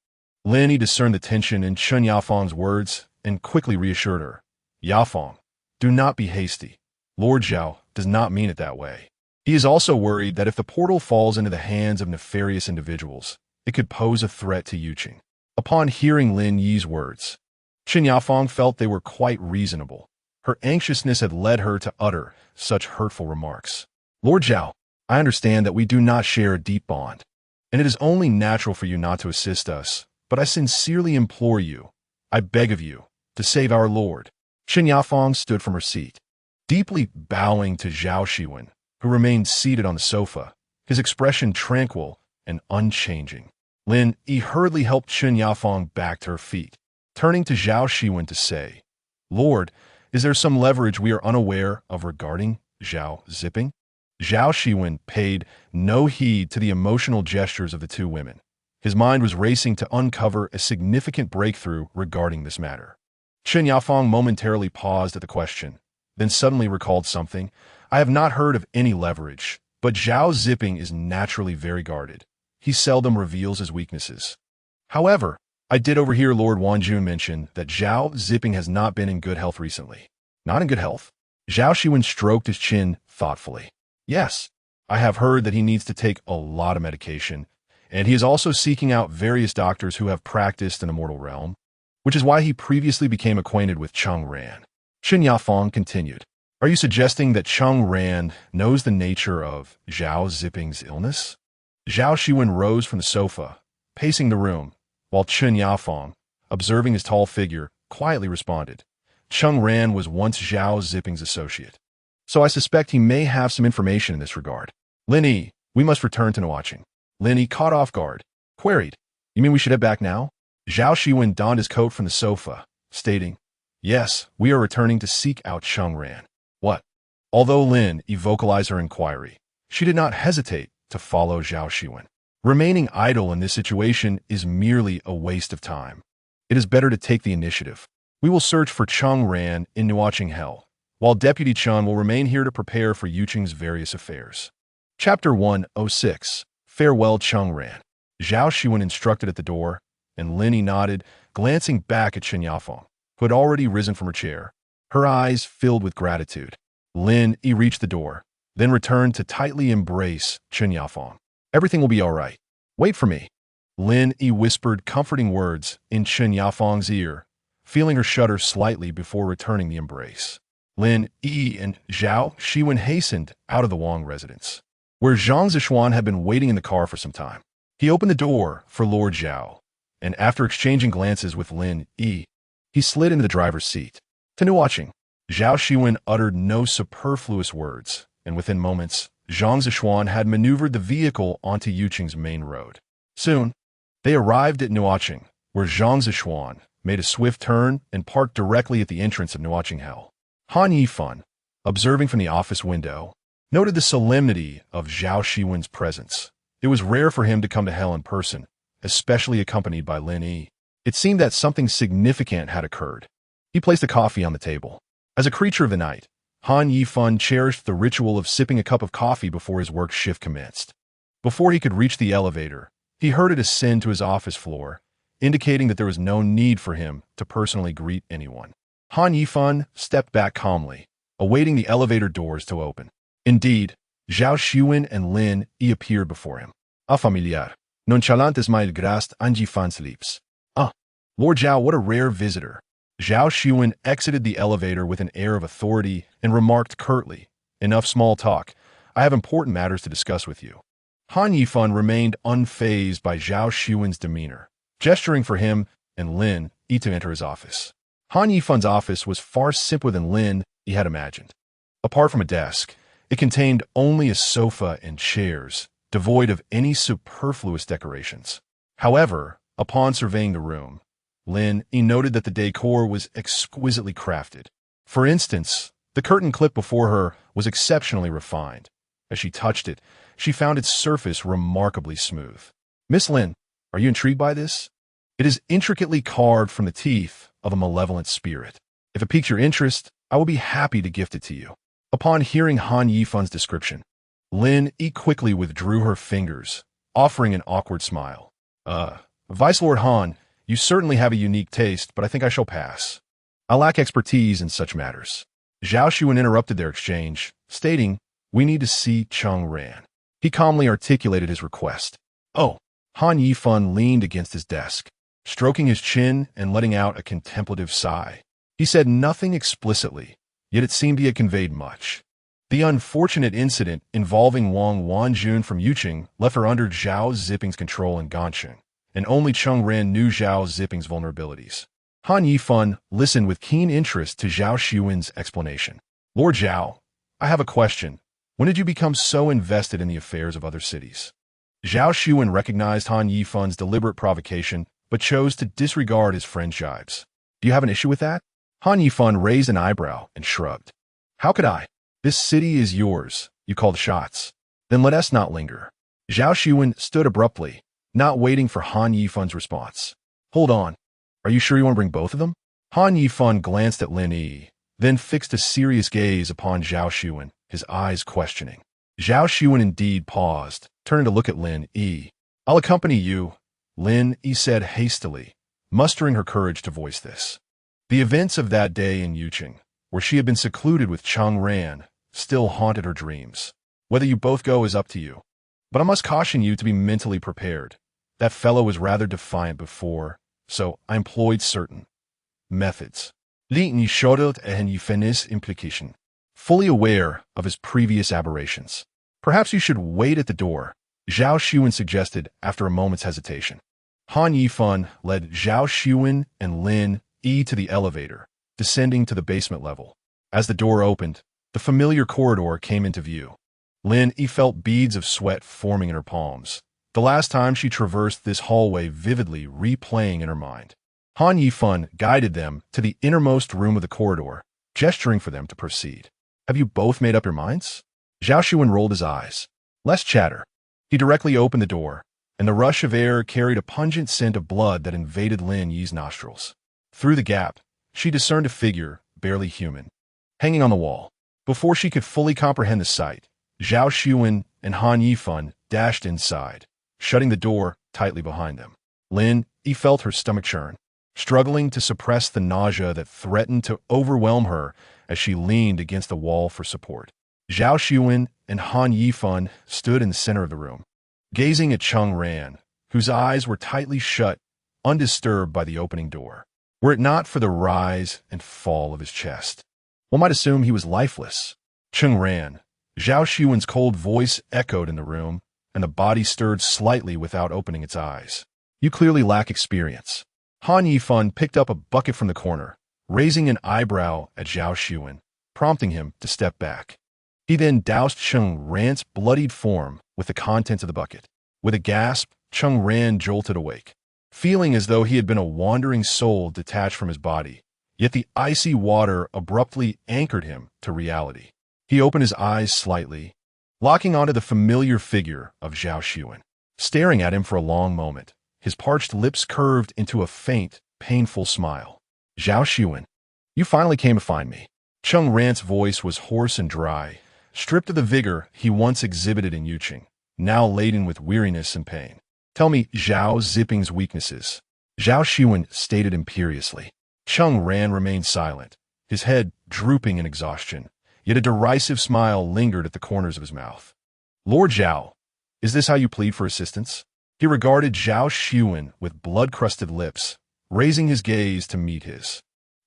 Lin Yi discerned the tension in Chen Yafang's words and quickly reassured her. Yafang, do not be hasty. Lord Zhao does not mean it that way. He is also worried that if the portal falls into the hands of nefarious individuals, it could pose a threat to Yuqing. Upon hearing Lin Yi's words, Chen Yafang felt they were quite reasonable. Her anxiousness had led her to utter such hurtful remarks. Lord Zhao, I understand that we do not share a deep bond, and it is only natural for you not to assist us, but I sincerely implore you, I beg of you, to save our Lord. Chen Yafang stood from her seat, deeply bowing to Zhao Xiwen, who remained seated on the sofa, his expression tranquil and unchanging. Lin Yi hurriedly helped Chen Yafang back to her feet, turning to Zhao Xiwen to say, Lord, is there some leverage we are unaware of regarding Zhao Ziping? Zhao Xiwen paid no heed to the emotional gestures of the two women. His mind was racing to uncover a significant breakthrough regarding this matter. Chen Yafang momentarily paused at the question, then suddenly recalled something. I have not heard of any leverage, but Zhao Ziping is naturally very guarded. He seldom reveals his weaknesses. However, I did overhear Lord Wanjun mention that Zhao Ziping has not been in good health recently. Not in good health? Zhao Xiwen stroked his chin thoughtfully. Yes, I have heard that he needs to take a lot of medication, and he is also seeking out various doctors who have practiced in the mortal realm, which is why he previously became acquainted with Cheng Ran. Chen Yafang continued. Are you suggesting that Cheng Ran knows the nature of Zhao Ziping's illness? Zhao Xiwen rose from the sofa, pacing the room, while Chen Yafang, observing his tall figure, quietly responded. Cheng Ran was once Zhao Ziping's associate, so I suspect he may have some information in this regard. Lin Yi, we must return to Nuo Cheng. Lin Yi, caught off guard, queried, You mean we should head back now? Zhao Xiwen donned his coat from the sofa, stating, Yes, we are returning to seek out Cheng Ran. What? Although Lin Yi vocalized her inquiry, she did not hesitate to follow Zhao Xiwen. Remaining idle in this situation is merely a waste of time. It is better to take the initiative. We will search for Cheng Ran in Nuo Cheng Hell, while Deputy Chun will remain here to prepare for Yuqing's various affairs. Chapter 106. Farewell Changran. Zhao Xiwen instructed at the door, and Lin Yi nodded, glancing back at Chen Yafeng, who had already risen from her chair, her eyes filled with gratitude. Lin Yi reached the door, then returned to tightly embrace Chen Yafeng. Everything will be all right. Wait for me. Lin Yi whispered comforting words in Chen Yafeng's ear, feeling her shudder slightly before returning the embrace. Lin Yi and Zhao Xiwen hastened out of the Wang residence, where Zhang Zishuan had been waiting in the car for some time. He opened the door for Lord Zhao, and after exchanging glances with Lin Yi, he slid into the driver's seat. To Nuo Cheng. Zhao Xiwen uttered no superfluous words, and within moments, Zhang Zishuan had maneuvered the vehicle onto Yuqing's main road. Soon, they arrived at Nuo Cheng, where Zhang Zishuan made a swift turn and parked directly at the entrance of Nuo Cheng Hell. Han Yifan, observing from the office window, noted the solemnity of Zhao Xiwen's presence. It was rare for him to come to Hell in person, especially accompanied by Lin Yi. It seemed that something significant had occurred. He placed a coffee on the table. As a creature of the night, Han Yifan cherished the ritual of sipping a cup of coffee before his work shift commenced. Before he could reach the elevator, he heard it ascend to his office floor, indicating that there was no need for him to personally greet anyone. Han Yifan stepped back calmly, awaiting the elevator doors to open. Indeed, Zhao Xiwen and Lin Yi appeared before him. "Ah, familiar. Nonchalant my grast Anjifan sleeps." "Ah, Lord Zhao, what a rare visitor." Zhao Xiwen exited the elevator with an air of authority and remarked curtly, "Enough small talk. I have important matters to discuss with you." Han Yifan remained unfazed by Zhao Xiwen's demeanor, gesturing for him and Lin Yi to enter his office. Han Yifan's office was far simpler than Lin Yi had imagined. Apart from a desk, it contained only a sofa and chairs, devoid of any superfluous decorations. However, upon surveying the room, Lin Yi noted that the decor was exquisitely crafted. For instance, the curtain clip before her was exceptionally refined. As she touched it, she found its surface remarkably smooth. "Miss Lin, are you intrigued by this? It is intricately carved from the teeth of a malevolent spirit. If it piques your interest, I will be happy to gift it to you." Upon hearing Han Yifan's description, Lin Yi quickly withdrew her fingers, offering an awkward smile. Vice Lord Han, you certainly have a unique taste, but I think I shall pass. I lack expertise in such matters." Zhao Xiwen interrupted their exchange, stating, "We need to see Changran." He calmly articulated his request. "Oh." Han Yifan leaned against his desk, stroking his chin and letting out a contemplative sigh. He said nothing explicitly, yet it seemed he had conveyed much. The unfortunate incident involving Wang Wanjun from Yuqing left her under Zhao Ziping's control in Gansheng, and only Changran knew Zhao Ziping's vulnerabilities. Han Yifan listened with keen interest to Zhao Xiwen's explanation. "Lord Zhao, I have a question. When did you become so invested in the affairs of other cities?" Zhao Xiwen recognized Han Yifan's deliberate provocation, but chose to disregard his friend's jibes. "Do you have an issue with that?" Han Yifan raised an eyebrow and shrugged. "How could I? This city is yours. You call the shots. Then let us not linger." Zhao Xiwen stood abruptly, not waiting for Han Yifan's response. "Hold on. Are you sure you want to bring both of them?" Han Yifan glanced at Lin Yi, then fixed a serious gaze upon Zhao Xiwen, his eyes questioning. Zhao Xiwen indeed paused, turning to look at Lin Yi. "I'll accompany you," Lin Yi said hastily, mustering her courage to voice this. The events of that day in Yuqing, where she had been secluded with Changran, still haunted her dreams. "Whether you both go is up to you. But I must caution you to be mentally prepared. That fellow was rather defiant before, so I employed certain methods." Lin Yi shuddered at Yifen's implication, fully aware of his previous aberrations. "Perhaps you should wait at the door," Zhao Xiwen suggested after a moment's hesitation. Han Yifan led Zhao Xiwen and Lin Yi to the elevator, descending to the basement level. As the door opened, the familiar corridor came into view. Lin Yi felt beads of sweat forming in her palms, the last time she traversed this hallway vividly replaying in her mind. Han Yifan guided them to the innermost room of the corridor, gesturing for them to proceed. "Have you both made up your minds?" Zhao Xiwen rolled his eyes. "Less chatter." He directly opened the door, and the rush of air carried a pungent scent of blood that invaded Lin Yi's nostrils. Through the gap, she discerned a figure, barely human. hanging on the wall. Before she could fully comprehend the sight, Zhao Xiwen and Han Yifan dashed inside, shutting the door tightly behind them. Lin Yi felt her stomach churn, struggling to suppress the nausea that threatened to overwhelm her as she leaned against the wall for support. Zhao Xiwen and Han Yifan stood in the center of the room, gazing at Cheng Ran, whose eyes were tightly shut, undisturbed by the opening door. Were it not for the rise and fall of his chest, one might assume he was lifeless. Cheng Ran, Zhao Xiwen's cold voice echoed in the room, and the body stirred slightly without opening its eyes. You clearly lack experience. Han Yifan picked up a bucket from the corner, raising an eyebrow at Zhao Xiwen, prompting him to step back. He then doused Cheng Ran's bloodied form with the contents of the bucket. With a gasp, Cheng Ran jolted awake, feeling as though he had been a wandering soul detached from his body, yet the icy water abruptly anchored him to reality. He opened his eyes slightly, locking onto the familiar figure of Zhao Xiwen. Staring at him for a long moment, his parched lips curved into a faint, painful smile. Zhao Xiwen, you finally came to find me. Cheng Ran's voice was hoarse and dry, stripped of the vigor he once exhibited in Yuqing, now laden with weariness and pain. Tell me Zhao Ziping's weaknesses. Zhao Xiwen stated imperiously. Cheng Ran remained silent, his head drooping in exhaustion, yet a derisive smile lingered at the corners of his mouth. Lord Zhao, is this how you plead for assistance? He regarded Zhao Xiwen with blood-crusted lips, raising his gaze to meet his.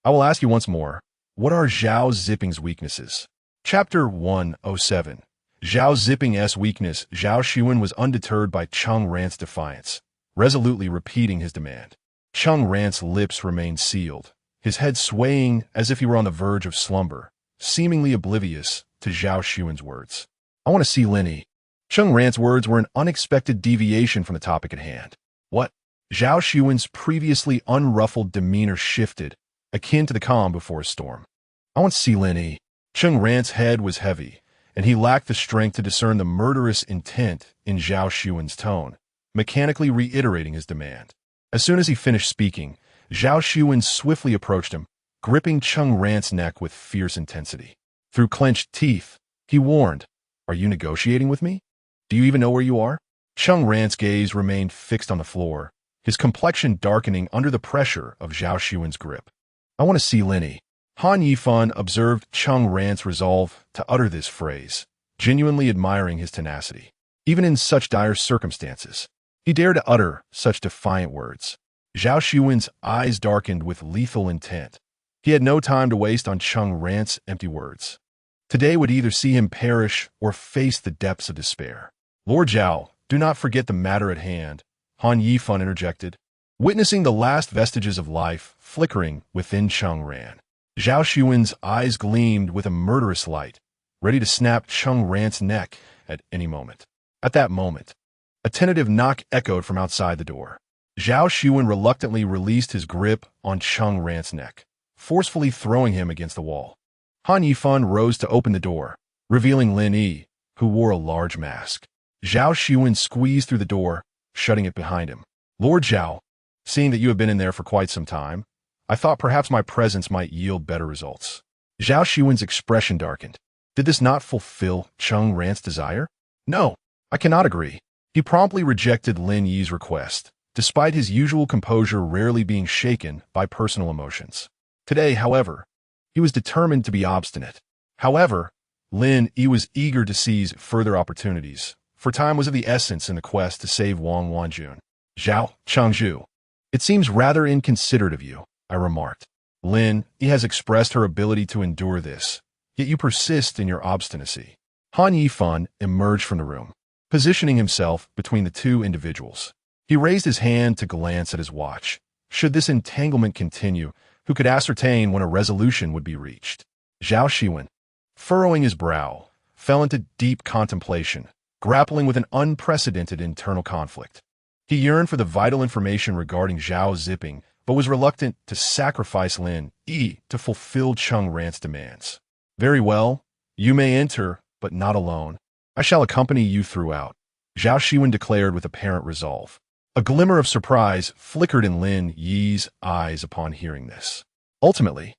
I will ask you once more, what are Zhao Ziping's weaknesses? Chapter 107. Zhao Ziping's weakness. Zhao Xiwen was undeterred by Cheng Ran's defiance, resolutely repeating his demand. Cheng Ran's lips remained sealed, his head swaying as if he were on the verge of slumber, seemingly oblivious to Zhao Xiwen's words. I want to see Lin Yi. Cheng Ran's words were an unexpected deviation from the topic at hand. What? Zhao Xiwen's previously unruffled demeanor shifted, akin to the calm before a storm. I want to see Lin Yi. Cheng Ran's head was heavy, and he lacked the strength to discern the murderous intent in Zhao Xiwen's tone, mechanically reiterating his demand. As soon as he finished speaking, Zhao Xiwen swiftly approached him, gripping Cheng Ran's neck with fierce intensity. Through clenched teeth, he warned, Are you negotiating with me? Do you even know where you are? Cheng Ran's gaze remained fixed on the floor, his complexion darkening under the pressure of Zhao Xiwen's grip. I want to see Lin Yi. Han Yifan observed Cheng Ran's resolve to utter this phrase, genuinely admiring his tenacity. Even in such dire circumstances, he dared to utter such defiant words. Zhao Xiwen's eyes darkened with lethal intent. He had no time to waste on Cheng Ran's empty words. Today would either see him perish or face the depths of despair. Lord Zhao, do not forget the matter at hand, Han Yifan interjected, witnessing the last vestiges of life flickering within Cheng Ran. Zhao Xiwen's eyes gleamed with a murderous light, ready to snap Cheng Ran's neck at any moment. At that moment, a tentative knock echoed from outside the door. Zhao Xiwen reluctantly released his grip on Cheng Ran's neck, forcefully throwing him against the wall. Han Yifan rose to open the door, revealing Lin Yi, who wore a large mask. Zhao Xiwen squeezed through the door, shutting it behind him. Lord Zhao, seeing that you have been in there for quite some time, I thought perhaps my presence might yield better results. Zhao Xiwen's expression darkened. Did this not fulfill Cheng Ran's desire? No, I cannot agree. He promptly rejected Lin Yi's request, despite his usual composure rarely being shaken by personal emotions. Today, however, he was determined to be obstinate. However, Lin Yi was eager to seize further opportunities, for time was of the essence in the quest to save Wang Wanjun. Zhao Changzhu, it seems rather inconsiderate of you, I remarked. Lin Yi has expressed her ability to endure this, yet you persist in your obstinacy. Han Yifan emerged from the room, positioning himself between the two individuals. He raised his hand to glance at his watch. Should this entanglement continue, who could ascertain when a resolution would be reached? Zhao Xiwen, furrowing his brow, fell into deep contemplation, grappling with an unprecedented internal conflict. He yearned for the vital information regarding Zhao Ziping, but was reluctant to sacrifice Lin Yi to fulfill Cheng Ran's demands. Very well, you may enter, but not alone. I shall accompany you throughout, Zhao Xiwen declared with apparent resolve. A glimmer of surprise flickered in Lin Yi's eyes upon hearing this. Ultimately,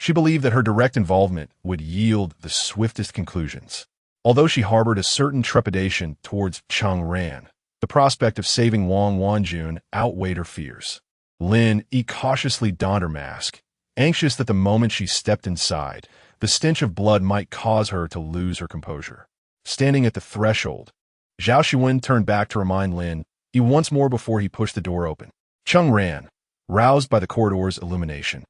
She believed that her direct involvement would yield the swiftest conclusions. Although she harbored a certain trepidation towards Cheng Ran, the prospect of saving Wang Wanjun outweighed her fears. Lin Yi cautiously donned her mask, anxious that the moment she stepped inside, the stench of blood might cause her to lose her composure. Standing at the threshold, Zhao Xiwen turned back to remind Lin Yi once more before he pushed the door open. Cheng Ran, roused by the corridor's illumination,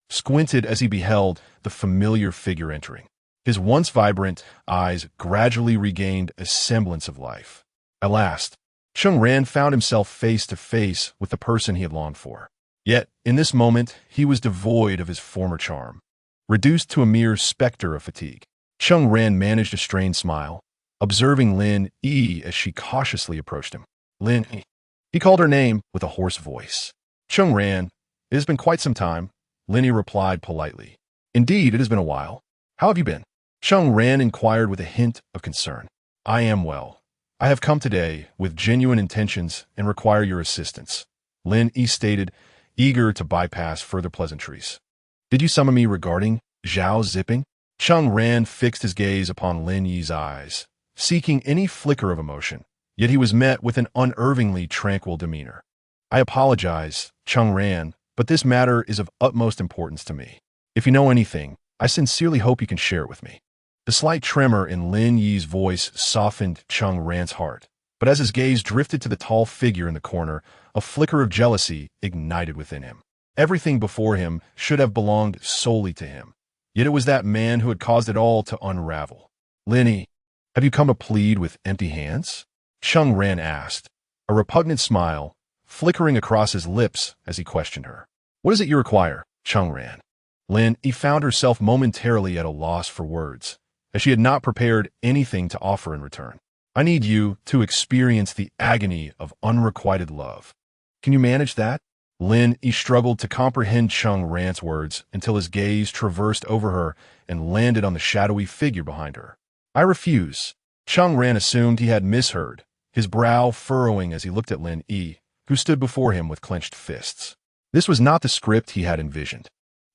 squinted as he beheld the familiar figure entering. His once vibrant eyes gradually regained a semblance of life. At last, Cheng Ran found himself face to face with the person he had longed for. Yet, in this moment, he was devoid of his former charm. Reduced to a mere specter of fatigue, Cheng Ran managed a strained smile, observing Lin Yi as she cautiously approached him. Lin Yi. He called her name with a hoarse voice. Cheng Ran, it has been quite some time, Lin Yi replied politely. Indeed, it has been a while. How have you been? Cheng Ran inquired with a hint of concern. I am well. I have come today with genuine intentions and require your assistance, Lin Yi stated, eager to bypass further pleasantries. Did you summon me regarding Zhao Zipping? Cheng Ran fixed his gaze upon Lin Yi's eyes, seeking any flicker of emotion, yet he was met with an unervingly tranquil demeanor. I apologize, Cheng Ran, but this matter is of utmost importance to me. If you know anything, I sincerely hope you can share it with me. The slight tremor in Lin Yi's voice softened Cheng Ran's heart, but as his gaze drifted to the tall figure in the corner, a flicker of jealousy ignited within him. Everything before him should have belonged solely to him, yet it was that man who had caused it all to unravel. Lin Yi, have you come to plead with empty hands? Cheng Ran asked, a repugnant smile flickering across his lips as he questioned her. What is it you require, Cheng Ran? Lin Yi found herself momentarily at a loss for words, as she had not prepared anything to offer in return. I need you to experience the agony of unrequited love. Can you manage that? Lin Yi struggled to comprehend Cheng Ran's words until his gaze traversed over her and landed on the shadowy figure behind her. I refuse. Cheng Ran assumed he had misheard, his brow furrowing as he looked at Lin Yi, who stood before him with clenched fists. This was not the script he had envisioned.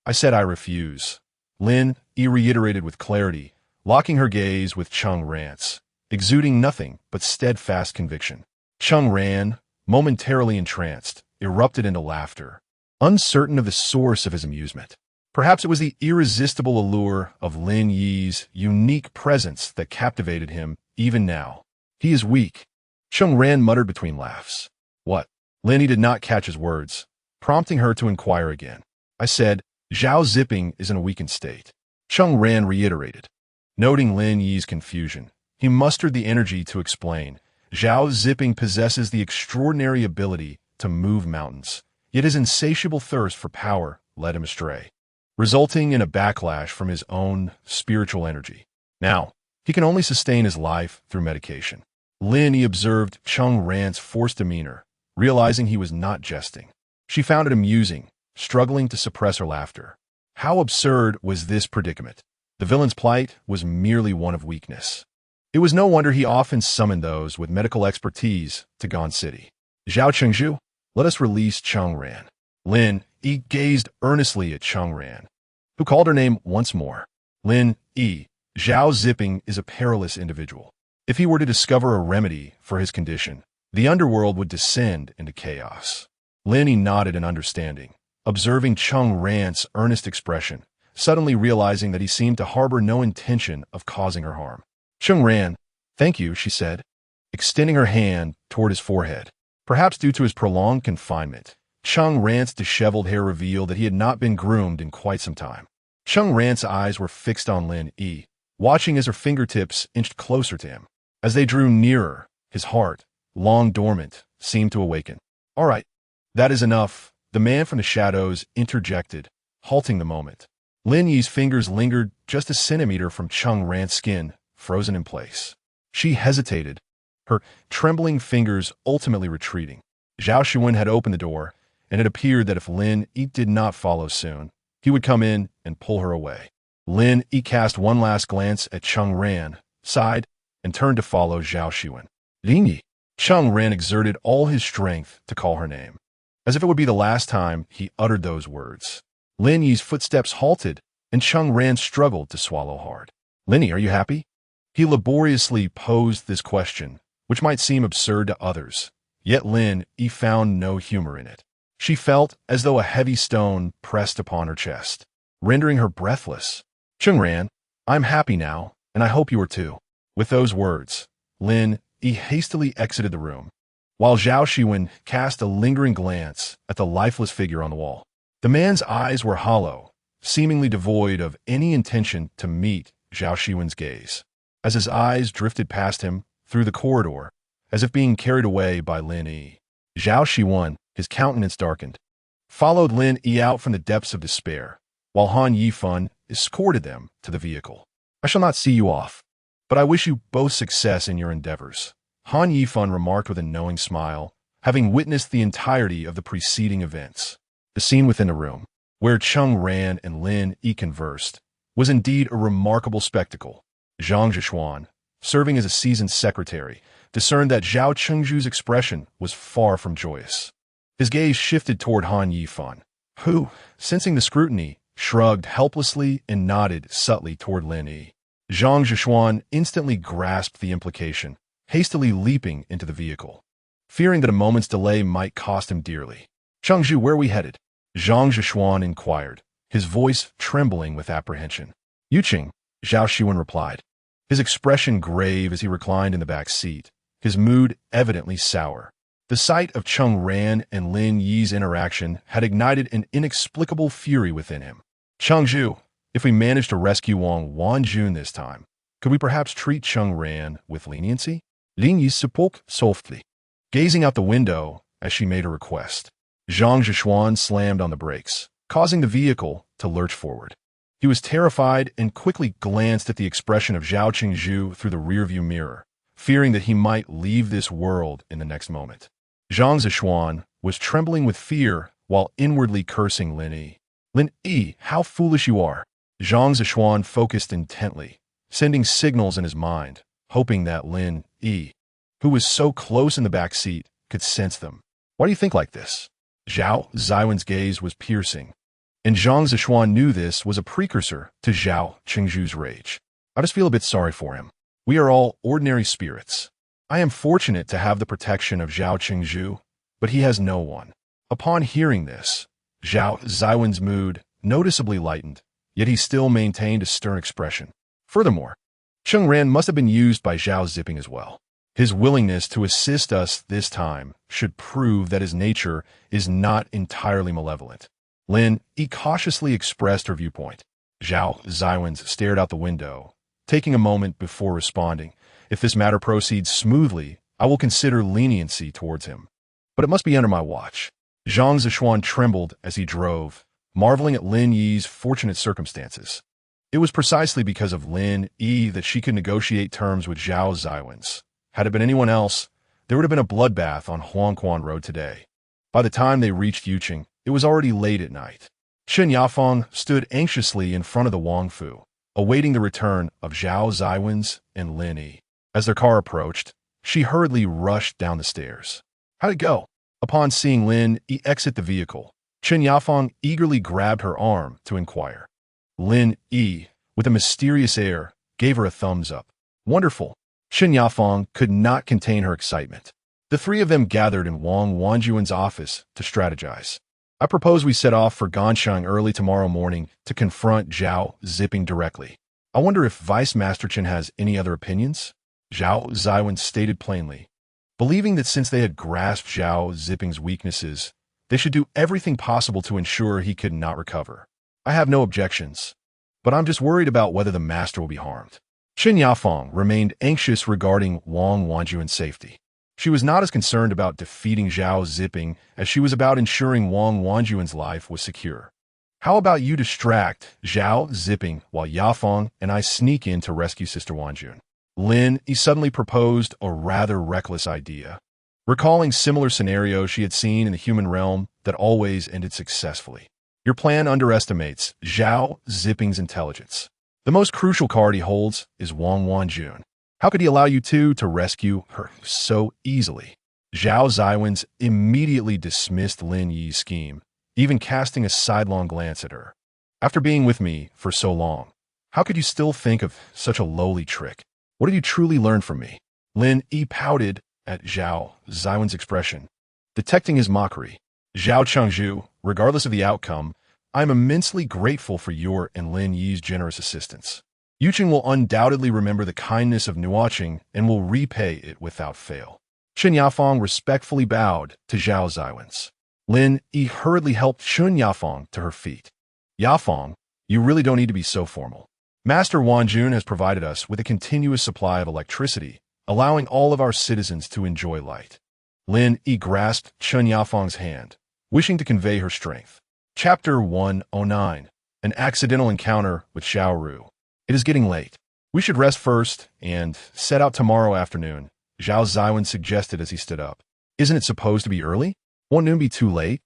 I said I refuse. Lin Yi reiterated with clarity, locking her gaze with Cheng Ran's, exuding nothing but steadfast conviction. Cheng Ran, momentarily entranced, erupted into laughter, uncertain of the source of his amusement. Perhaps it was the irresistible allure of Lin Yi's unique presence that captivated him even now. He is weak, Cheng Ran muttered between laughs. What? Lin Yi did not catch his words, prompting her to inquire again. I said, Zhao Zipping is in a weakened state. Cheng Ran reiterated. Noting Lin Yi's confusion, he mustered the energy to explain. Zhao Zipping possesses the extraordinary ability to move mountains, yet his insatiable thirst for power led him astray, resulting in a backlash from his own spiritual energy. Now, he can only sustain his life through medication. Lin Yi observed Cheng Ran's forced demeanor, realizing he was not jesting. She found it amusing, struggling to suppress her laughter. How absurd was this predicament? The villain's plight was merely one of weakness. It was no wonder he often summoned those with medical expertise to Gon City. Zhao Chengzhu, let us release Cheng Ran. Lin Yi gazed earnestly at Cheng Ran, who called her name once more. Lin Yi, Zhao Zipping is a perilous individual. If he were to discover a remedy for his condition, the underworld would descend into chaos. Lin Yi nodded in understanding, observing Cheng Ran's earnest expression, suddenly realizing that he seemed to harbor no intention of causing her harm. Cheng Ran, thank you, she said, extending her hand toward his forehead. Perhaps due to his prolonged confinement, Cheng Ran's disheveled hair revealed that he had not been groomed in quite some time. Cheng Ran's eyes were fixed on Lin Yi, watching as her fingertips inched closer to him. As they drew nearer, his heart, long dormant, seemed to awaken. All right, that is enough, the man from the shadows interjected, halting the moment. Lin Yi's fingers lingered just a centimeter from Cheng Ran's skin, frozen in place. She hesitated, her trembling fingers ultimately retreating. Zhao Xiwen had opened the door, and it appeared that if Lin Yi did not follow soon, he would come in and pull her away. Lin Yi cast one last glance at Cheng Ran, sighed, and turned to follow Zhao Xiwen. Lin Yi. Cheng Ran exerted all his strength to call her name, as if it would be the last time he uttered those words. Lin Yi's footsteps halted, and Cheng Ran struggled to swallow hard. Lin Yi, are you happy? He laboriously posed this question, which might seem absurd to others, yet Lin Yi found no humor in it. She felt as though a heavy stone pressed upon her chest, rendering her breathless. Cheng Ran, I'm happy now, and I hope you are too. With those words, Lin Yi hastily exited the room, while Zhao Xiwen cast a lingering glance at the lifeless figure on the wall. The man's eyes were hollow, seemingly devoid of any intention to meet Zhao Xiwen's gaze. As his eyes drifted past him through the corridor, as if being carried away by Lin Yi, Zhao Xiwen, his countenance darkened, followed Lin Yi out from the depths of despair, while Han Yifan escorted them to the vehicle. I shall not see you off, but I wish you both success in your endeavors, Han Yifan remarked with a knowing smile, having witnessed the entirety of the preceding events. The scene within the room, where Cheng Ran and Lin Yi conversed, was indeed a remarkable spectacle. Zhang Zhishuan, serving as a seasoned secretary, discerned that Zhao Chengzhu's expression was far from joyous. His gaze shifted toward Han Yifan, who, sensing the scrutiny, shrugged helplessly and nodded subtly toward Lin Yi. Zhang Zhishuan instantly grasped the implication, hastily leaping into the vehicle, fearing that a moment's delay might cost him dearly. Chengzhu, where are we headed? Zhang Zhishuan inquired, his voice trembling with apprehension. Yuqing, Zhao Xiwen replied, his expression grave as he reclined in the back seat, his mood evidently sour. The sight of Cheng Ran and Lin Yi's interaction had ignited an inexplicable fury within him. Chengzhu, if we manage to rescue Wang Wanjun this time, could we perhaps treat Cheng Ran with leniency? Lin Yi spoke softly, gazing out the window as she made a request. Zhang Zhishuan slammed on the brakes, causing the vehicle to lurch forward. He was terrified and quickly glanced at the expression of Zhao Chengzhu through the rearview mirror, fearing that he might leave this world in the next moment. Zhang Zhishuan was trembling with fear while inwardly cursing Lin Yi. Lin Yi, how foolish you are! Zhang Zhishuan focused intently, sending signals in his mind, hoping that Lin Yi, who was so close in the back seat, could sense them. Why do you think like this? Zhao Xiwen's gaze was piercing, and Zhang Zhishuan knew this was a precursor to Zhao Chengzhu's rage. I just feel a bit sorry for him. We are all ordinary spirits. I am fortunate to have the protection of Zhao Chengzhu, but he has no one. Upon hearing this, Zhao Xiwen's mood noticeably lightened, yet he still maintained a stern expression. Furthermore, Cheng Ran must have been used by Zhao Zipping as well. His willingness to assist us this time should prove that his nature is not entirely malevolent. Lin Yi cautiously expressed her viewpoint. Zhao Xiwen stared out the window, taking a moment before responding. If this matter proceeds smoothly, I will consider leniency towards him. But it must be under my watch. Zhang Zhishuan trembled as he drove, marveling at Lin Yi's fortunate circumstances. It was precisely because of Lin Yi that she could negotiate terms with Zhao Xiwen. Had it been anyone else, there would have been a bloodbath on Huangquan Road today. By the time they reached Yuqing, it was already late at night. Chen Yafeng stood anxiously in front of the Wangfu, awaiting the return of Zhao Xiwen and Lin Yi. As their car approached, she hurriedly rushed down the stairs. How'd it go? Upon seeing Lin Yi exit the vehicle, Chen Yafeng eagerly grabbed her arm to inquire. Lin Yi, with a mysterious air, gave her a thumbs up. Wonderful. Chen Yafeng could not contain her excitement. The three of them gathered in Wang Wanjuan's office to strategize. I propose we set off for Ganshang early tomorrow morning to confront Zhao Zipping directly. I wonder if Vice Master Chen has any other opinions? Zhao Xiwen stated plainly, believing that since they had grasped Zhao Zipping's weaknesses, they should do everything possible to ensure he could not recover. I have no objections, but I'm just worried about whether the master will be harmed. Chen Yafeng remained anxious regarding Wang Wanjuan's safety. She was not as concerned about defeating Zhao Zipping as she was about ensuring Wang Wanjuan's life was secure. How about you distract Zhao Zipping while Yafeng and I sneak in to rescue Sister Wanjun? Lin Yi suddenly proposed a rather reckless idea, recalling similar scenarios she had seen in the human realm that always ended successfully. Your plan underestimates Zhao Zipping's intelligence. The most crucial card he holds is Wang Wanjun. How could he allow you two to rescue her so easily? Zhao Xiwen immediately dismissed Lin Yi's scheme, even casting a sidelong glance at her. After being with me for so long, how could you still think of such a lowly trick? What have you truly learned from me? Lin Yi pouted at Zhao Xiwen's expression, detecting his mockery. Zhao Chengzhu, regardless of the outcome, I am immensely grateful for your and Lin Yi's generous assistance. Yuqing will undoubtedly remember the kindness of Nuo Cheng and will repay it without fail. Chen Yafeng respectfully bowed to Zhao Xiwen's. Lin Yi hurriedly helped Chen Yafeng to her feet. Yafeng, you really don't need to be so formal. Master Wanjun has provided us with a continuous supply of electricity, allowing all of our citizens to enjoy light. Lin Yi grasped Chen Yafeng's hand, wishing to convey her strength. Chapter 109. An accidental encounter with Xiao Ru. It is getting late. We should rest first and set out tomorrow afternoon, Zhao Xiwen suggested as he stood up. Isn't it supposed to be early? Won't noon be too late?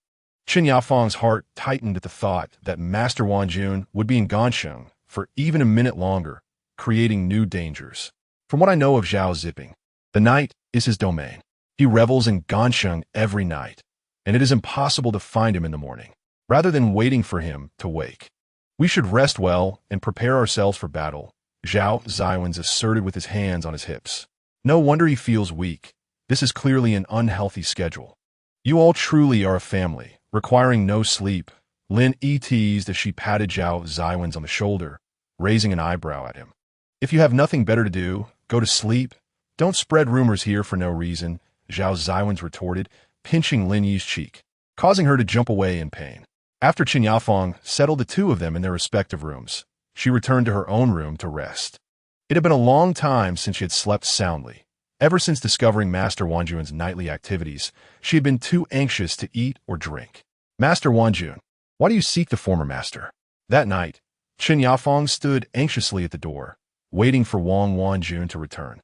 Chen Yafeng's heart tightened at the thought that Master Wanjun would be in Gansheng for even a minute longer, creating new dangers. From what I know of Zhao Ziping, the night is his domain. He revels in Gansheng every night, and it is impossible to find him in the morning, rather than waiting for him to wake. We should rest well and prepare ourselves for battle, Zhao Xiwen asserted with his hands on his hips. No wonder he feels weak. This is clearly an unhealthy schedule. You all truly are a family, requiring no sleep, Lin Yi teased as she patted Zhao Xiwen on the shoulder, raising an eyebrow at him. If you have nothing better to do, go to sleep. Don't spread rumors here for no reason, Zhao Xiwen retorted, pinching Lin Yi's cheek, causing her to jump away in pain. After Chen Yafeng settled the two of them in their respective rooms, she returned to her own room to rest. It had been a long time since she had slept soundly. Ever since discovering Master Wanjun's nightly activities, she had been too anxious to eat or drink. Master Wanjun, why do you seek the former master? That night, Chen Yafeng stood anxiously at the door, waiting for Wang Wanjun to return.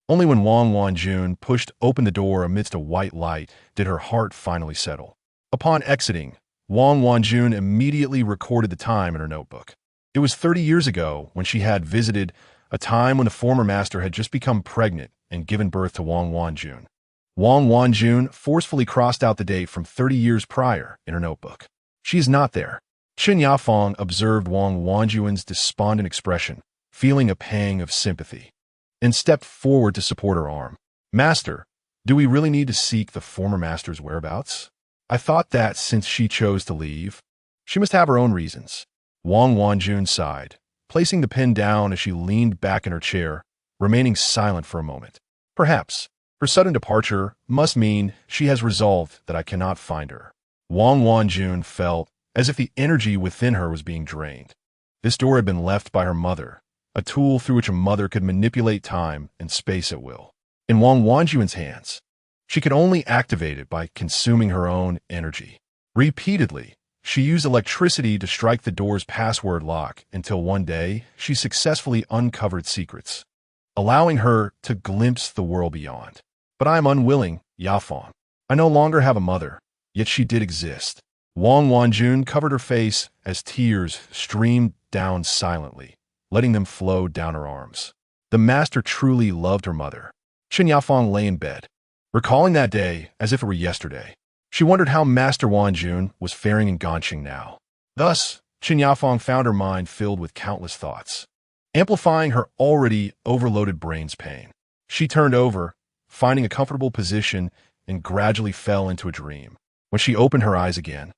Only when Wang Wanjun pushed open the door amidst a white light did her heart finally settle. Upon exiting, Wang Wanjun immediately recorded the time in her notebook. It was 30 years ago when she had visited, a time when the former master had just become pregnant and given birth to Wang Wanjun. Wang Wanjun forcefully crossed out the date from 30 years prior in her notebook. She is not there. Chen Yafeng observed Wang Wanjun's despondent expression, feeling a pang of sympathy, and stepped forward to support her arm. Master, do we really need to seek the former master's whereabouts? I thought that since she chose to leave, she must have her own reasons. Wang Wanjun sighed, placing the pen down as she leaned back in her chair, remaining silent for a moment. Perhaps her sudden departure must mean she has resolved that I cannot find her. Wang Wanjun felt as if the energy within her was being drained. This door had been left by her mother, a tool through which a mother could manipulate time and space at will. In Wang Wanjun's hands, she could only activate it by consuming her own energy. Repeatedly, she used electricity to strike the door's password lock until one day she successfully uncovered secrets, allowing her to glimpse the world beyond. But I am unwilling, Yafeng. I no longer have a mother, yet she did exist. Wang Wanjun covered her face as tears streamed down silently, letting them flow down her arms. The master truly loved her mother. Chen Yafeng lay in bed, recalling that day as if it were yesterday. She wondered how Master Wanjun was faring in Gansheng now. Thus, Chen Yafeng found her mind filled with countless thoughts, amplifying her already overloaded brain's pain. She turned over, finding a comfortable position, and gradually fell into a dream. When she opened her eyes again,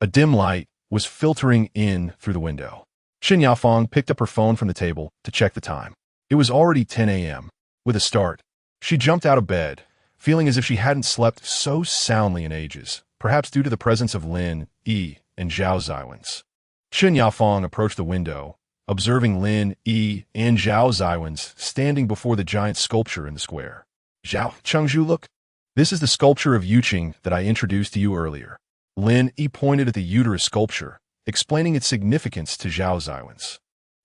a dim light was filtering in through the window. Chen Yafeng picked up her phone from the table to check the time. It was already 10 a.m. With a start, she jumped out of bed, feeling as if she hadn't slept so soundly in ages, perhaps due to the presence of Lin Yi and Zhao Xiwen. Chen Yafeng approached the window, observing Lin Yi and Zhao Xiwen standing before the giant sculpture in the square. Zhao Chengzhu, look. This is the sculpture of Yuqing that I introduced to you earlier. Lin Yi pointed at the uterus sculpture, explaining its significance to Zhao Xiwen.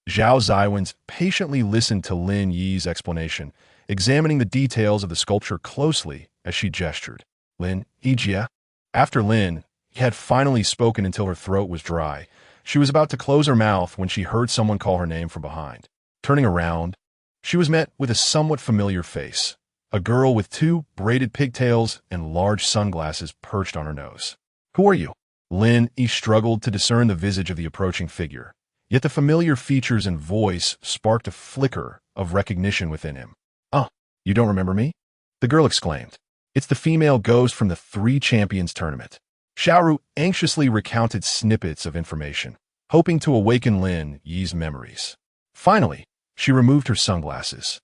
Zhao Xiwen patiently listened to Lin Yi's explanation, examining the details of the sculpture closely as she gestured. Lin Yi. After Lin had finally spoken until her throat was dry, she was about to close her mouth when she heard someone call her name from behind. Turning around, she was met with a somewhat familiar face, a girl with two braided pigtails and large sunglasses perched on her nose. Who are you? Lin Yi struggled to discern the visage of the approaching figure, yet the familiar features and voice sparked a flicker of recognition within him. "Ah, you don't remember me?" the girl exclaimed. "It's the female ghost from the Three Champions tournament." Xiaoru anxiously recounted snippets of information, hoping to awaken Lin Yi's memories. Finally, she removed her sunglasses,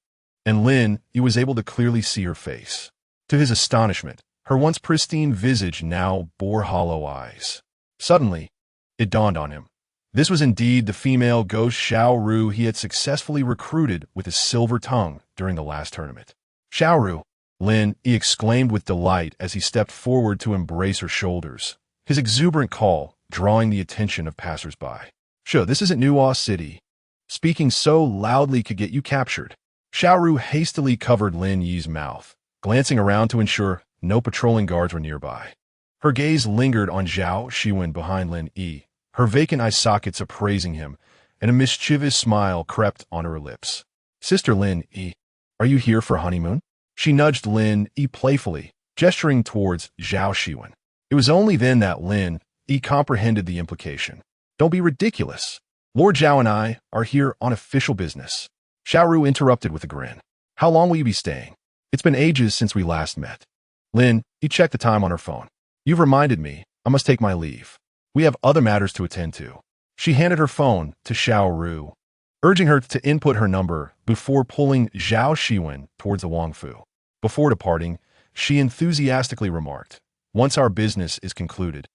and Lin Yi was able to clearly see her face. To his astonishment, her once pristine visage now bore hollow eyes. Suddenly, it dawned on him. This was indeed the female ghost Xiaoru he had successfully recruited with his silver tongue during the last tournament. "Xiaoru!" Lin Yi exclaimed with delight as he stepped forward to embrace her shoulders, his exuberant call drawing the attention of passers-by. "Sure, this isn't Nuo City. Speaking so loudly could get you captured." Xiaoru hastily covered Lin Yi's mouth, glancing around to ensure no patrolling guards were nearby. Her gaze lingered on Zhao Xiwen behind Lin Yi, her vacant eye sockets appraising him, and a mischievous smile crept onto her lips. "Sister Lin Yi, are you here for honeymoon?" She nudged Lin Yi playfully, gesturing towards Zhao Xiwen. It was only then that Lin Yi comprehended the implication. "Don't be ridiculous. Lord Zhao and I are here on official business." Xiaoru interrupted with a grin. "How long will you be staying? It's been ages since we last met." Lin Yi checked the time on her phone. "You've reminded me. I must take my leave. We have other matters to attend to." She handed her phone to Xiaoru, urging her to input her number before pulling Zhao Xiwen towards the Wangfu. Before departing, she enthusiastically remarked, "Once our business is concluded,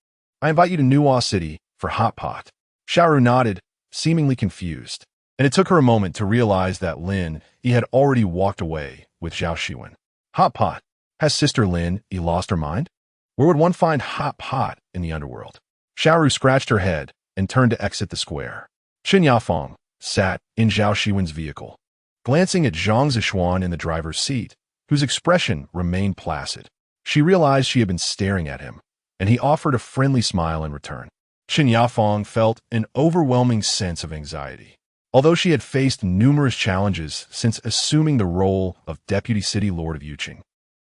I invite you to Nuo City for hot pot." Xiaoru nodded, seemingly confused, and it took her a moment to realize that Lin Yi had already walked away with Zhao Xiwen. Hot pot? Has Sister Lin Yi lost her mind? Where would one find hot pot in the underworld? Xiaoru scratched her head and turned to exit the square. Qin Yafeng sat in Zhao Xiwen's vehicle, glancing at Zhang Zishuan in the driver's seat, whose expression remained placid. She realized she had been staring at him, and he offered a friendly smile in return. Qin Yafeng felt an overwhelming sense of anxiety. Although she had faced numerous challenges since assuming the role of Deputy City Lord of Yuqing,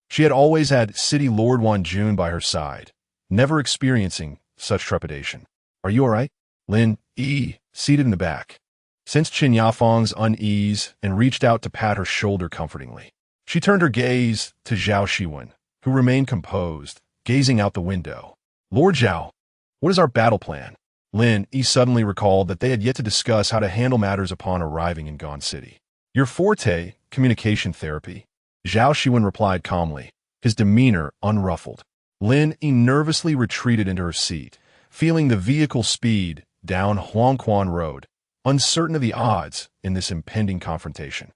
she had always had City Lord Wan Jun by her side, never experiencing such trepidation. "Are you all right?" Lin Yi, seated in the back, sensed Qin Yafeng's unease and reached out to pat her shoulder comfortingly. She turned her gaze to Zhao Xiwen, who remained composed, gazing out the window. "Lord Zhao, what is our battle plan?" Lin Yi suddenly recalled that they had yet to discuss how to handle matters upon arriving in Gon City. "Your forte, communication therapy," Zhao Xiwen replied calmly, his demeanor unruffled. Lin Yi nervously retreated into her seat, feeling the vehicle speed down Huangquan Road, uncertain of the odds in this impending confrontation.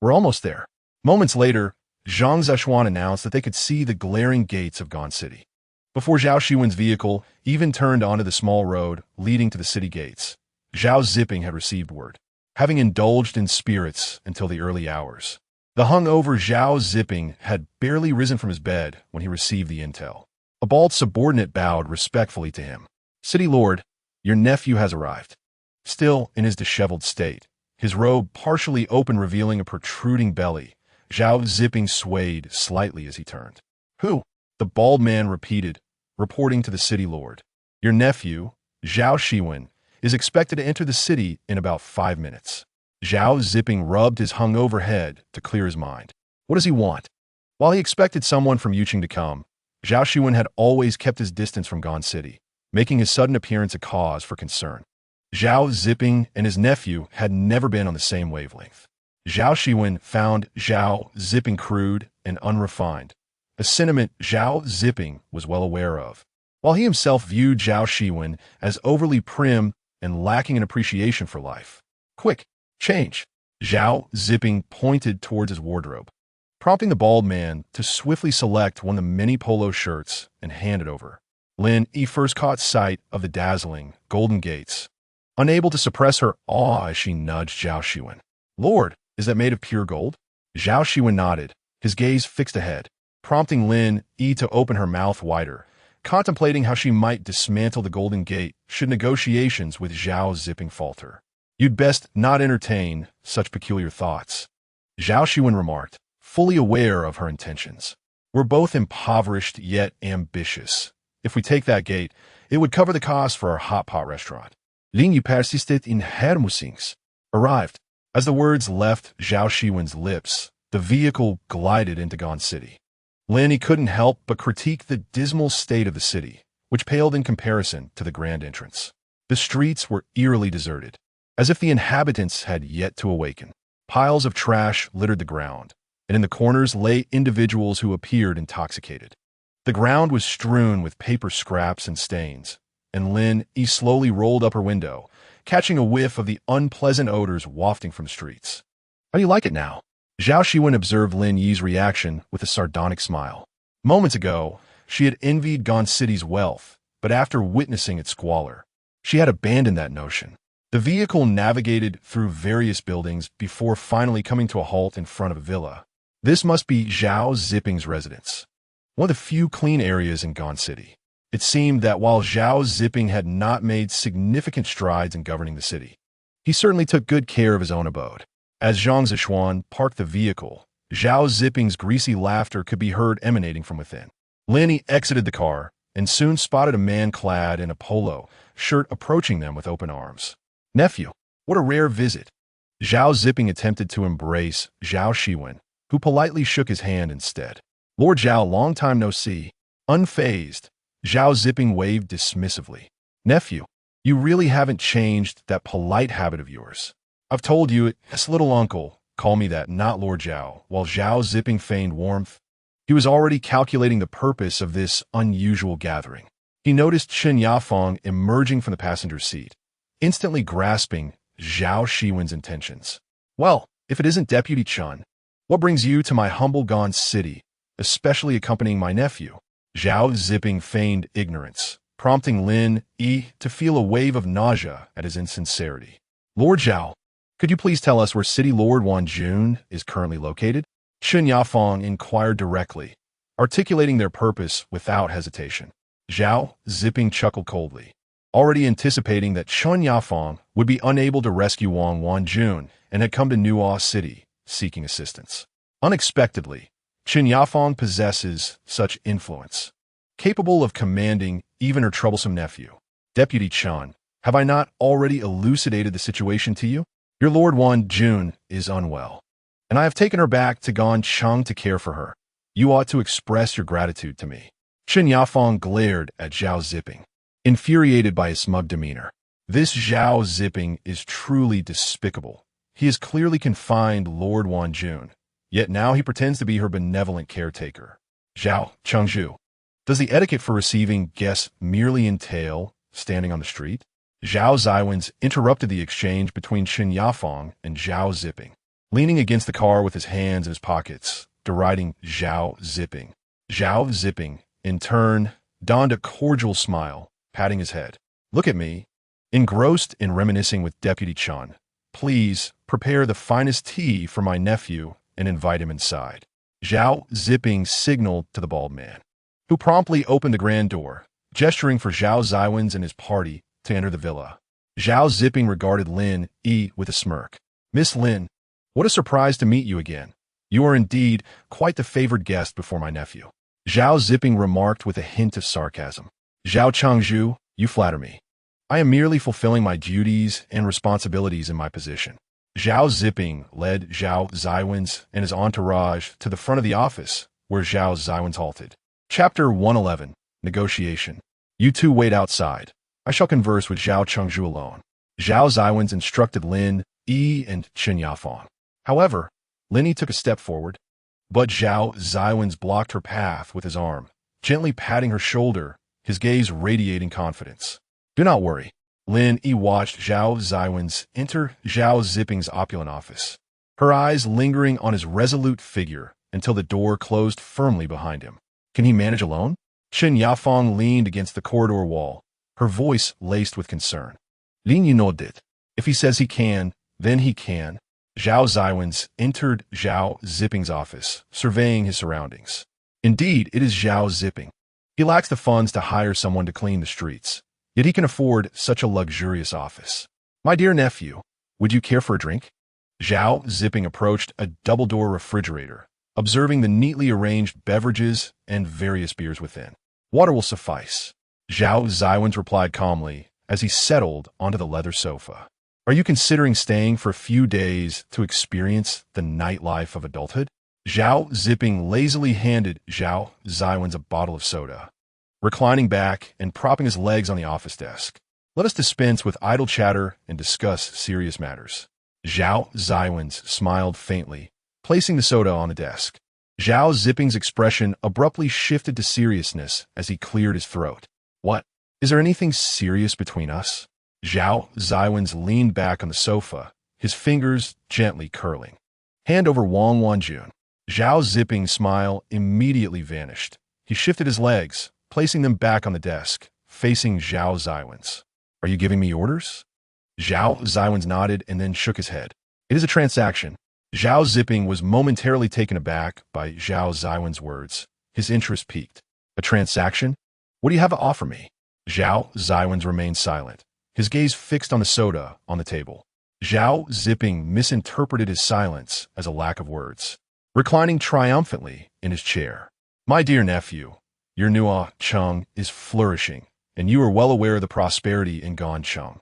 "We're almost there." Moments later, Zhang Zishuan announced that they could see the glaring gates of Gon City. Before Zhao Xiwen's vehicle even turned onto the small road leading to the city gates, Zhao Zipping had received word. Having indulged in spirits until the early hours, the hungover Zhao Zipping had barely risen from his bed when he received the intel. A bald subordinate bowed respectfully to him. "City Lord, your nephew has arrived." Still in his disheveled state, his robe partially open revealing a protruding belly, Zhao Zipping swayed slightly as he turned. "Who?" the bald man repeated, reporting to the city lord. "Your nephew, Zhao Xiwen, is expected to enter the city in about 5 minutes." Zhao Zipping rubbed his hungover head to clear his mind. What does he want? While he expected someone from Yuqing to come, Zhao Xiwen had always kept his distance from Gon City, making his sudden appearance a cause for concern. Zhao Zipping and his nephew had never been on the same wavelength. Zhao Xiwen found Zhao Zipping crude and unrefined, a sentiment Zhao Zipping was well aware of, while he himself viewed Zhao Xiwen as overly prim and lacking an appreciation for life. "Quick, change." Zhao Zipping pointed towards his wardrobe, prompting the bald man to swiftly select one of the many polo shirts and hand it over. Lin Yi first caught sight of the dazzling golden gates, unable to suppress her awe as she nudged Zhao Xiwen. "Lord, is that made of pure gold?" Zhao Xiwen nodded, his gaze fixed ahead, prompting Lin Yi to open her mouth wider, contemplating how she might dismantle the golden gate should negotiations with Zhao Zipping falter. "You'd best not entertain such peculiar thoughts," Zhao Xiwen remarked, fully aware of her intentions. "We're both impoverished yet ambitious. If we take that gate, It would cover the cost for our hot pot restaurant. Lin Yi persisted in Hermusings. Arrived. As the words left Zhao Xiwen's lips, the vehicle glided into Gon City. Lin Yi couldn't help but critique the dismal state of the city, which paled in comparison to the grand entrance. The streets were eerily deserted, as if the inhabitants had yet to awaken. Piles of trash littered the ground, and in the corners lay individuals who appeared intoxicated. The ground was strewn with paper scraps and stains, and Lin Yi slowly rolled up her window, catching a whiff of the unpleasant odors wafting from the streets. How do you like it now? Zhao Xiwen observed Lin Yi's reaction with a sardonic smile. Moments ago, she had envied Gon City's wealth, but after witnessing its squalor, she had abandoned that notion. The vehicle navigated through various buildings before finally coming to a halt in front of a villa. This must be Zhao Ziping's residence, one of the few clean areas in Gon City. It seemed that while Zhao Ziping had not made significant strides in governing the city, he certainly took good care of his own abode. As Zhang Zishuan parked the vehicle, Zhao Ziping's greasy laughter could be heard emanating from within. Lin Yi exited the car and soon spotted a man clad in a polo shirt approaching them with open arms. Nephew, what a rare visit. Zhao Ziping attempted to embrace Zhao Xiwen, who politely shook his hand instead. Lord Zhao, long time no see. Unfazed, Zhao Ziping waved dismissively. Nephew, you really haven't changed that polite habit of yours. I've told you, yes, little uncle, call me that, not Lord Zhao. While Zhao Ziping feigned warmth, he was already calculating the purpose of this unusual gathering. He noticed Chen Yafeng emerging from the passenger seat, instantly grasping Zhao Xiwen's intentions. Well, if it isn't Deputy Chen, what brings you to my humble Gon City, especially accompanying my nephew? Zhao Ziping feigned ignorance, prompting Lin Yi to feel a wave of nausea at his insincerity. Lord Zhao, could you please tell us where City Lord Wan Jun is currently located? Chen Yafeng inquired directly, articulating their purpose without hesitation. Zhao Ziping chuckled coldly, already anticipating that Chen Yafeng would be unable to rescue Wang Wanjun and had come to Nuo City seeking assistance. Unexpectedly, Chen Yafeng possesses such influence, capable of commanding even her troublesome nephew. Deputy Chen, have I not already elucidated the situation to you? Your Lord Wanjun is unwell, and I have taken her back to Gancheng to care for her. You ought to express your gratitude to me. Chen Yafeng glared at Zhao Ziping, infuriated by his smug demeanor. This Zhao Ziping is truly despicable. He has clearly confined Lord Wanjun, yet now he pretends to be her benevolent caretaker. Zhao Chengzhu, does the etiquette for receiving guests merely entail standing on the street? Zhao Xiwen interrupted the exchange between Chen Yafeng and Zhao Ziping, leaning against the car with his hands in his pockets, deriding Zhao Ziping. Zhao Ziping, in turn, donned a cordial smile, patting his head. Look at me. Engrossed in reminiscing with Deputy Chen, please prepare the finest tea for my nephew and invite him inside. Zhao Ziping signaled to the bald man, who promptly opened the grand door, gesturing for Zhao Xiwen and his party to enter the villa. Zhao Ziping regarded Lin Yi with a smirk. Miss Lin, what a surprise to meet you again. You are indeed quite the favored guest before my nephew. Zhao Ziping remarked with a hint of sarcasm. Zhao Chengzhu, you flatter me. I am merely fulfilling my duties and responsibilities in my position. Zhao Ziping led Zhao Xiwen and his entourage to the front of the office, where Zhao Xiwen halted. Chapter 111, Negotiation. You two wait outside. I shall converse with Zhao Chengzhu alone. Zhao Xiwen instructed Lin Yi and Chen Yafeng. However, Lin Yi took a step forward, but Zhao Xiwen blocked her path with his arm, gently patting her shoulder, his gaze radiating confidence. Do not worry. Lin Yi watched Zhao Xiwen enter Zhao Ziping's opulent office, her eyes lingering on his resolute figure until the door closed firmly behind him. Can he manage alone? Chen Yafeng leaned against the corridor wall, her voice laced with concern. Lin Yi nodded. If he says he can, then he can. Zhao Xiwen entered Zhao Ziping's office, surveying his surroundings. Indeed, it is Zhao Ziping. He lacks the funds to hire someone to clean the streets, yet he can afford such a luxurious office. My dear nephew, would you care for a drink? Zhao Ziping approached a double-door refrigerator, observing the neatly arranged beverages and various beers within. Water will suffice. Zhao Xiwen replied calmly as he settled onto the leather sofa. Are you considering staying for a few days to experience the nightlife of adulthood? Zhao Zipping lazily handed Zhao Xiwen a bottle of soda. Reclining back and propping his legs on the office desk. Let us dispense with idle chatter and discuss serious matters. Zhao Xiwen smiled faintly, placing the soda on the desk. Zhao Zipping's expression abruptly shifted to seriousness as he cleared his throat. What? Is there anything serious between us? Zhao Xiwen leaned back on the sofa, his fingers gently curling. Hand over Wang Wanjun. Zhao Zipping's smile immediately vanished. He shifted his legs, placing them back on the desk, facing Zhao Xiwen. Are you giving me orders? Zhao Xiwen nodded and then shook his head. It is a transaction. Zhao Zipping was momentarily taken aback by Zhao Xiwen's words. His interest piqued. A transaction? What do you have to offer me? Zhao Xiwen remained silent, his gaze fixed on the soda on the table. Zhao Zipping misinterpreted his silence as a lack of words, reclining triumphantly in his chair. My dear nephew, your Nuo Cheng is flourishing, and you are well aware of the prosperity in Gancheng.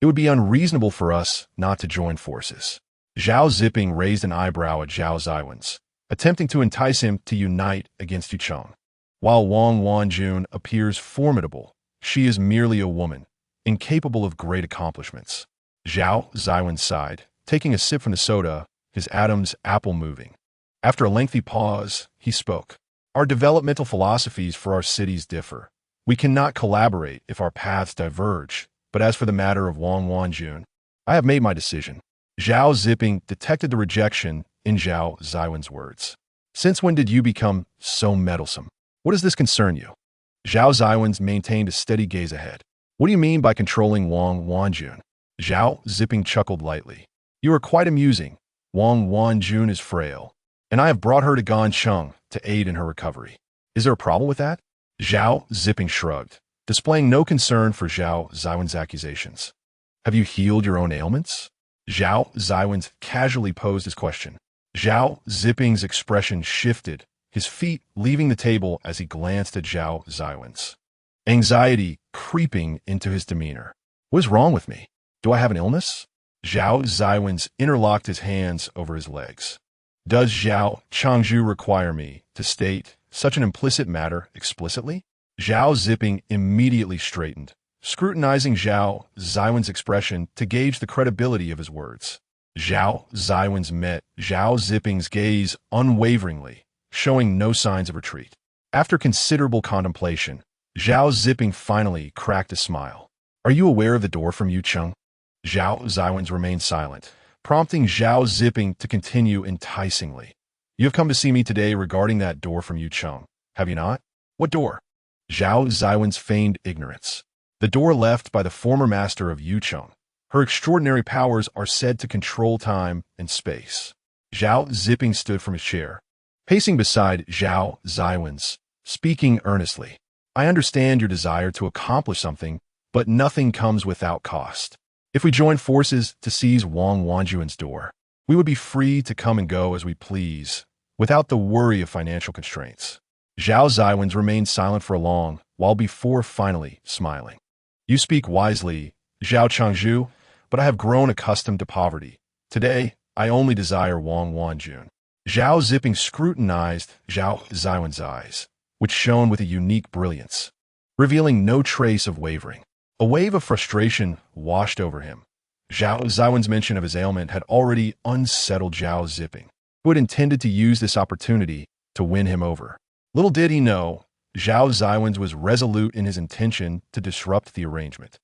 It would be unreasonable for us not to join forces. Zhao Zipping raised an eyebrow at Zhao Xiwen, attempting to entice him to unite against Yucheng. While Wang Wanjun appears formidable, she is merely a woman, incapable of great accomplishments. Zhao Xiwen sighed, taking a sip from the soda, his Adam's apple moving. After a lengthy pause, he spoke. Our developmental philosophies for our cities differ. We cannot collaborate if our paths diverge, but as for the matter of Wang Wanjun, I have made my decision. Zhao Zipping detected the rejection in Zhao Xiwen's words. Since when did you become so meddlesome? What does this concern you? Zhao Xiwen maintained a steady gaze ahead. What do you mean by controlling Wang Wanjun? Zhao Zipping chuckled lightly. You are quite amusing. Wang Wanjun is frail, and I have brought her to Gancheng to aid in her recovery. Is there a problem with that? Zhao Zipping shrugged, displaying no concern for Zhao Xiwen's accusations. Have you healed your own ailments? Zhao Xiwen casually posed his question. Zhao Zipping's expression shifted, his feet leaving the table as he glanced at Zhao Xiwen's. Anxiety creeping into his demeanor. What is wrong with me? Do I have an illness? Zhao Xiwen interlocked his hands over his legs. Does Zhao Changzhu require me to state such an implicit matter explicitly? Zhao Zipping immediately straightened, scrutinizing Zhao Xiwen's expression to gauge the credibility of his words. Zhao Xiwen met Zhao Zipping's gaze unwaveringly, showing no signs of retreat. After considerable contemplation, Zhao Zipping finally cracked a smile. Are you aware of the door from Yucheng? Zhao Xiwen remained silent, prompting Zhao Zipping to continue enticingly. You have come to see me today regarding that door from Yucheng, have you not? What door? Zhao Xiwen's feigned ignorance. The door left by the former master of Yucheng. Her extraordinary powers are said to control time and space. Zhao Zipping stood from his chair, pacing beside Zhao Xiwen, speaking earnestly. I understand your desire to accomplish something, but nothing comes without cost. If we join forces to seize Wang Wanjun's door, we would be free to come and go as we please, without the worry of financial constraints. Zhao Xiwen remained silent for a long while before finally smiling. You speak wisely, Zhao Changzhu, but I have grown accustomed to poverty. Today, I only desire Wang Wanjun. Zhao Zipping scrutinized Zhao Xiwen's eyes, which shone with a unique brilliance, revealing no trace of wavering. A wave of frustration washed over him. Zhao Xiwen's mention of his ailment had already unsettled Zhao Zipping, who had intended to use this opportunity to win him over. Little did he know, Zhao Xiwen was resolute in his intention to disrupt the arrangement.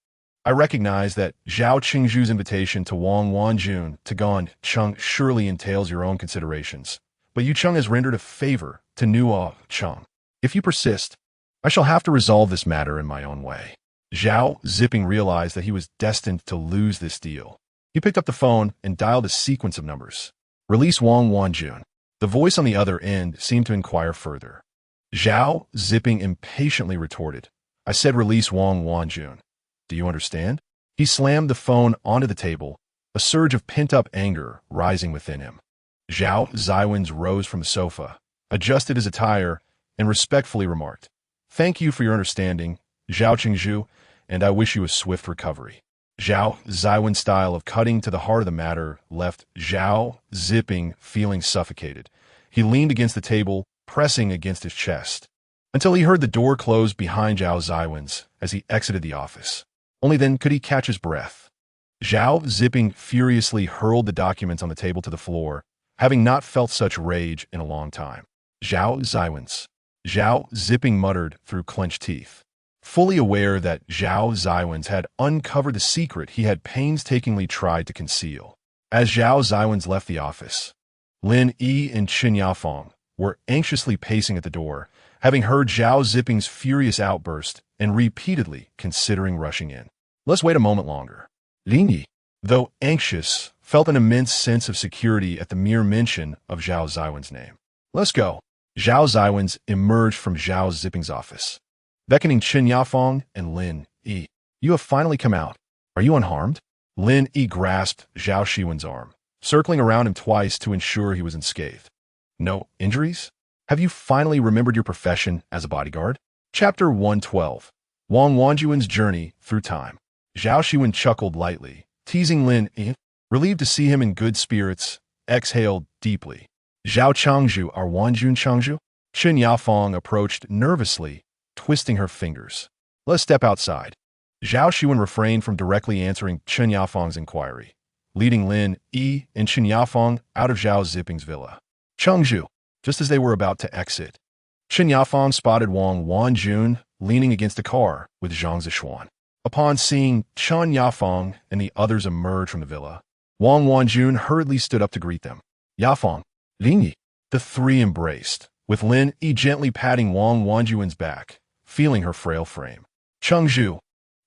I recognize that Zhao Qingzhu's invitation to Wang Wanjun to Gancheng surely entails your own considerations, but Yucheng has rendered a favor to Nuo Cheng. If you persist, I shall have to resolve this matter in my own way. Zhao Zipping realized that he was destined to lose this deal. He picked up the phone and dialed a sequence of numbers. Release Wang Wanjun. The voice on the other end seemed to inquire further. Zhao Zipping impatiently retorted, I said release Wang Wanjun. Do you understand? He slammed the phone onto the table, a surge of pent-up anger rising within him. Zhao Xiwen rose from the sofa, adjusted his attire, and respectfully remarked, Thank you for your understanding, Zhao Qingzhu, and I wish you a swift recovery. Zhao Xiwen's style of cutting to the heart of the matter left Zhao Zipping feeling suffocated. He leaned against the table, pressing against his chest, until he heard the door close behind Zhao Xiwen's as he exited the office. Only then could he catch his breath. Zhao Zipping furiously hurled the documents on the table to the floor, having not felt such rage in a long time. Zhao Xiwen's. Zhao Zipping muttered through clenched teeth, fully aware that Zhao Xiwen's had uncovered the secret he had painstakingly tried to conceal. As Zhao Xiwen's left the office, Lin Yi and Qin Yafeng were anxiously pacing at the door, having heard Zhao Zipping's furious outburst and repeatedly considering rushing in. Let's wait a moment longer. Lin Yi, though anxious, felt an immense sense of security at the mere mention of Zhao Xiwen's name. Let's go. Zhao Xiwen's emerged from Zhao Zipping's office, beckoning Qin Yafeng and Lin Yi. You have finally come out. Are you unharmed? Lin Yi grasped Zhao Xiwen's arm, circling around him twice to ensure he was unscathed. No injuries? Have you finally remembered your profession as a bodyguard? Chapter 112. Wang Wanjuan's Journey Through Time. Zhao Xiwen chuckled lightly, teasing Lin Yi. Relieved to see him in good spirits, exhaled deeply. Zhao Changzhu, our Wanjun Changzhu? Qin Yafeng approached nervously, twisting her fingers. Let's step outside. Zhao Xiwen refrained from directly answering Qin Yafeng's inquiry, leading Lin Yi and Qin Yafeng out of Zhao Zipping's villa. Changzhu, just as they were about to exit, Qin Yafeng spotted Wang Wanjun leaning against a car with Zhang Zishuan. Upon seeing Qin Yafeng and the others emerge from the villa, Wang Wanjun hurriedly stood up to greet them. Yafeng, Lin Yi. The three embraced, with Lin Yi gently patting Wang Wanjuan's back, feeling her frail frame. Changzhu,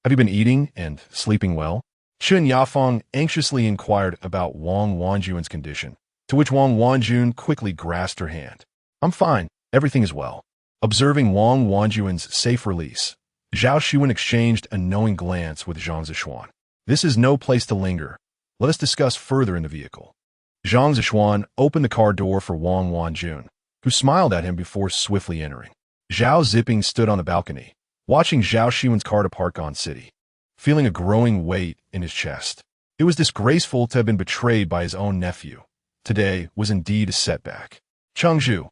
have you been eating and sleeping well? Qin Yafeng anxiously inquired about Wang Wanjuan's condition, to which Wang Wanjun quickly grasped her hand. I'm fine, everything is well. Observing Wang Wanjuan's safe release, Zhao Xiwen exchanged a knowing glance with Zhang Zishuan. This is no place to linger. Let us discuss further in the vehicle. Zhang Zishuan opened the car door for Wang Wanjun, who smiled at him before swiftly entering. Zhao Zipping stood on the balcony, watching Zhao Xiwen's car depart Gone City, feeling a growing weight in his chest. It was disgraceful to have been betrayed by his own nephew. Today was indeed a setback. Changzhu,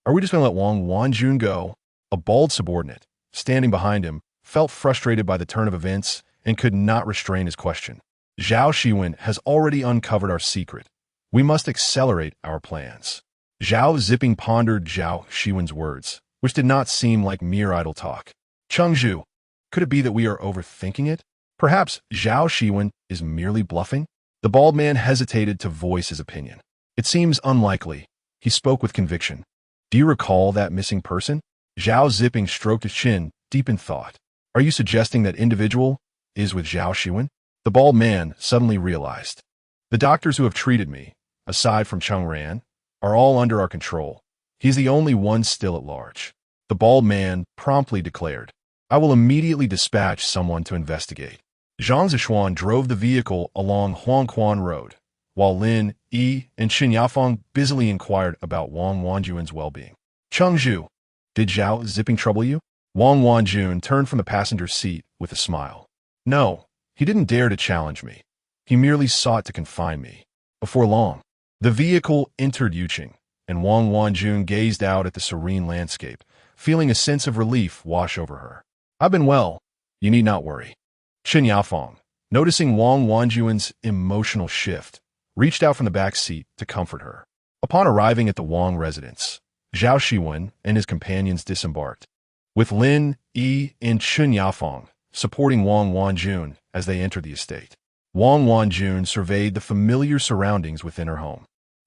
are we just going to let Wang Wanjun go? A bald subordinate, standing behind him, felt frustrated by the turn of events and could not restrain his question. Zhao Xiwen has already uncovered our secret. We must accelerate our plans. Zhao Zipping pondered Zhao Xiwen's words, which did not seem like mere idle talk. Changzhu, could it be that we are overthinking it? Perhaps Zhao Xiwen is merely bluffing? The bald man hesitated to voice his opinion. It seems unlikely. He spoke with conviction. Do you recall that missing person? Zhao Zipping stroked his chin, deep in thought. Are you suggesting that individual is with Zhao Xiwen? The bald man suddenly realized. The doctors who have treated me, aside from Cheng Ran, are all under our control. He's the only one still at large. The bald man promptly declared, I will immediately dispatch someone to investigate. Zhang Zishuan drove the vehicle along Huangquan Road, while Lin Yi and Qin Yafeng busily inquired about Wang Wanjuan's well-being. Changzhu, did Zhao Zipping trouble you? Wang Wanjun turned from the passenger seat with a smile. No, he didn't dare to challenge me. He merely sought to confine me. Before long, the vehicle entered Yuqing, and Wang Wanjun gazed out at the serene landscape, feeling a sense of relief wash over her. I've been well. You need not worry. Qin Yafeng, noticing Wang Wanjuan's emotional shift, reached out from the back seat to comfort her. Upon arriving at the Wang residence, Zhao Xiwen and his companions disembarked, with Lin Yi and Qin Yafeng supporting Wang Wanjun as they entered the estate. Wang Wanjun surveyed the familiar surroundings within her home.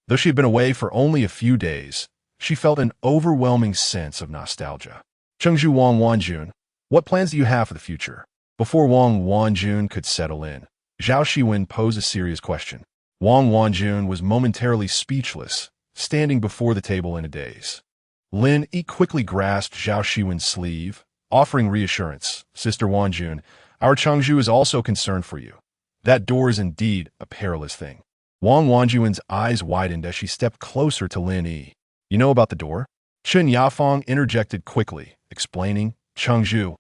Though she had been away for only a few days, she felt an overwhelming sense of nostalgia. Chengzhu Wang Wanjun, what plans do you have for the future? Before Wang Wanjun could settle in, Zhao Xiwen posed a serious question. Wang Wanjun was momentarily speechless, standing before the table in a daze. Lin Yi quickly grasped Zhao Xiwen's sleeve, offering reassurance. Sister Wanjun, our Changzhu is also concerned for you. That door is indeed a perilous thing. Wang Wanjuan's eyes widened as she stepped closer to Lin Yi. You know about the door? Qin Yafeng interjected quickly, explaining, Changzhu,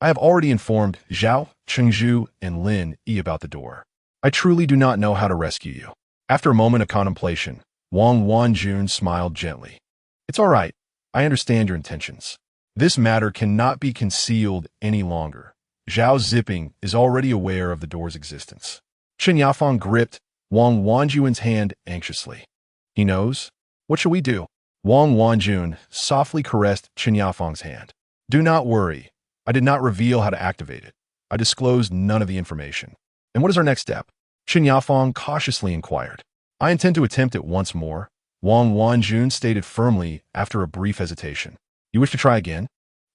I have already informed Zhao, Chengzhu, and Lin Yi about the door. I truly do not know how to rescue you. After a moment of contemplation, Wang Wanjun smiled gently. It's all right. I understand your intentions. This matter cannot be concealed any longer. Zhao Ziping is already aware of the door's existence. Chen Yafang gripped Wang Wanjun's hand anxiously. He knows? What shall we do? Wang Wanjun softly caressed Chen Yafang's hand. Do not worry. I did not reveal how to activate it. I disclosed none of the information. And what is our next step? Chen Yafang cautiously inquired. I intend to attempt it once more, Wang Wanjun stated firmly after a brief hesitation. You wish to try again?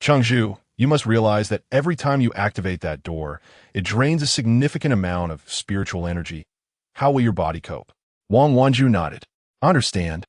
Chengzhu, you must realize that every time you activate that door, it drains a significant amount of spiritual energy. How will your body cope? Wang Wanjun nodded. I understand,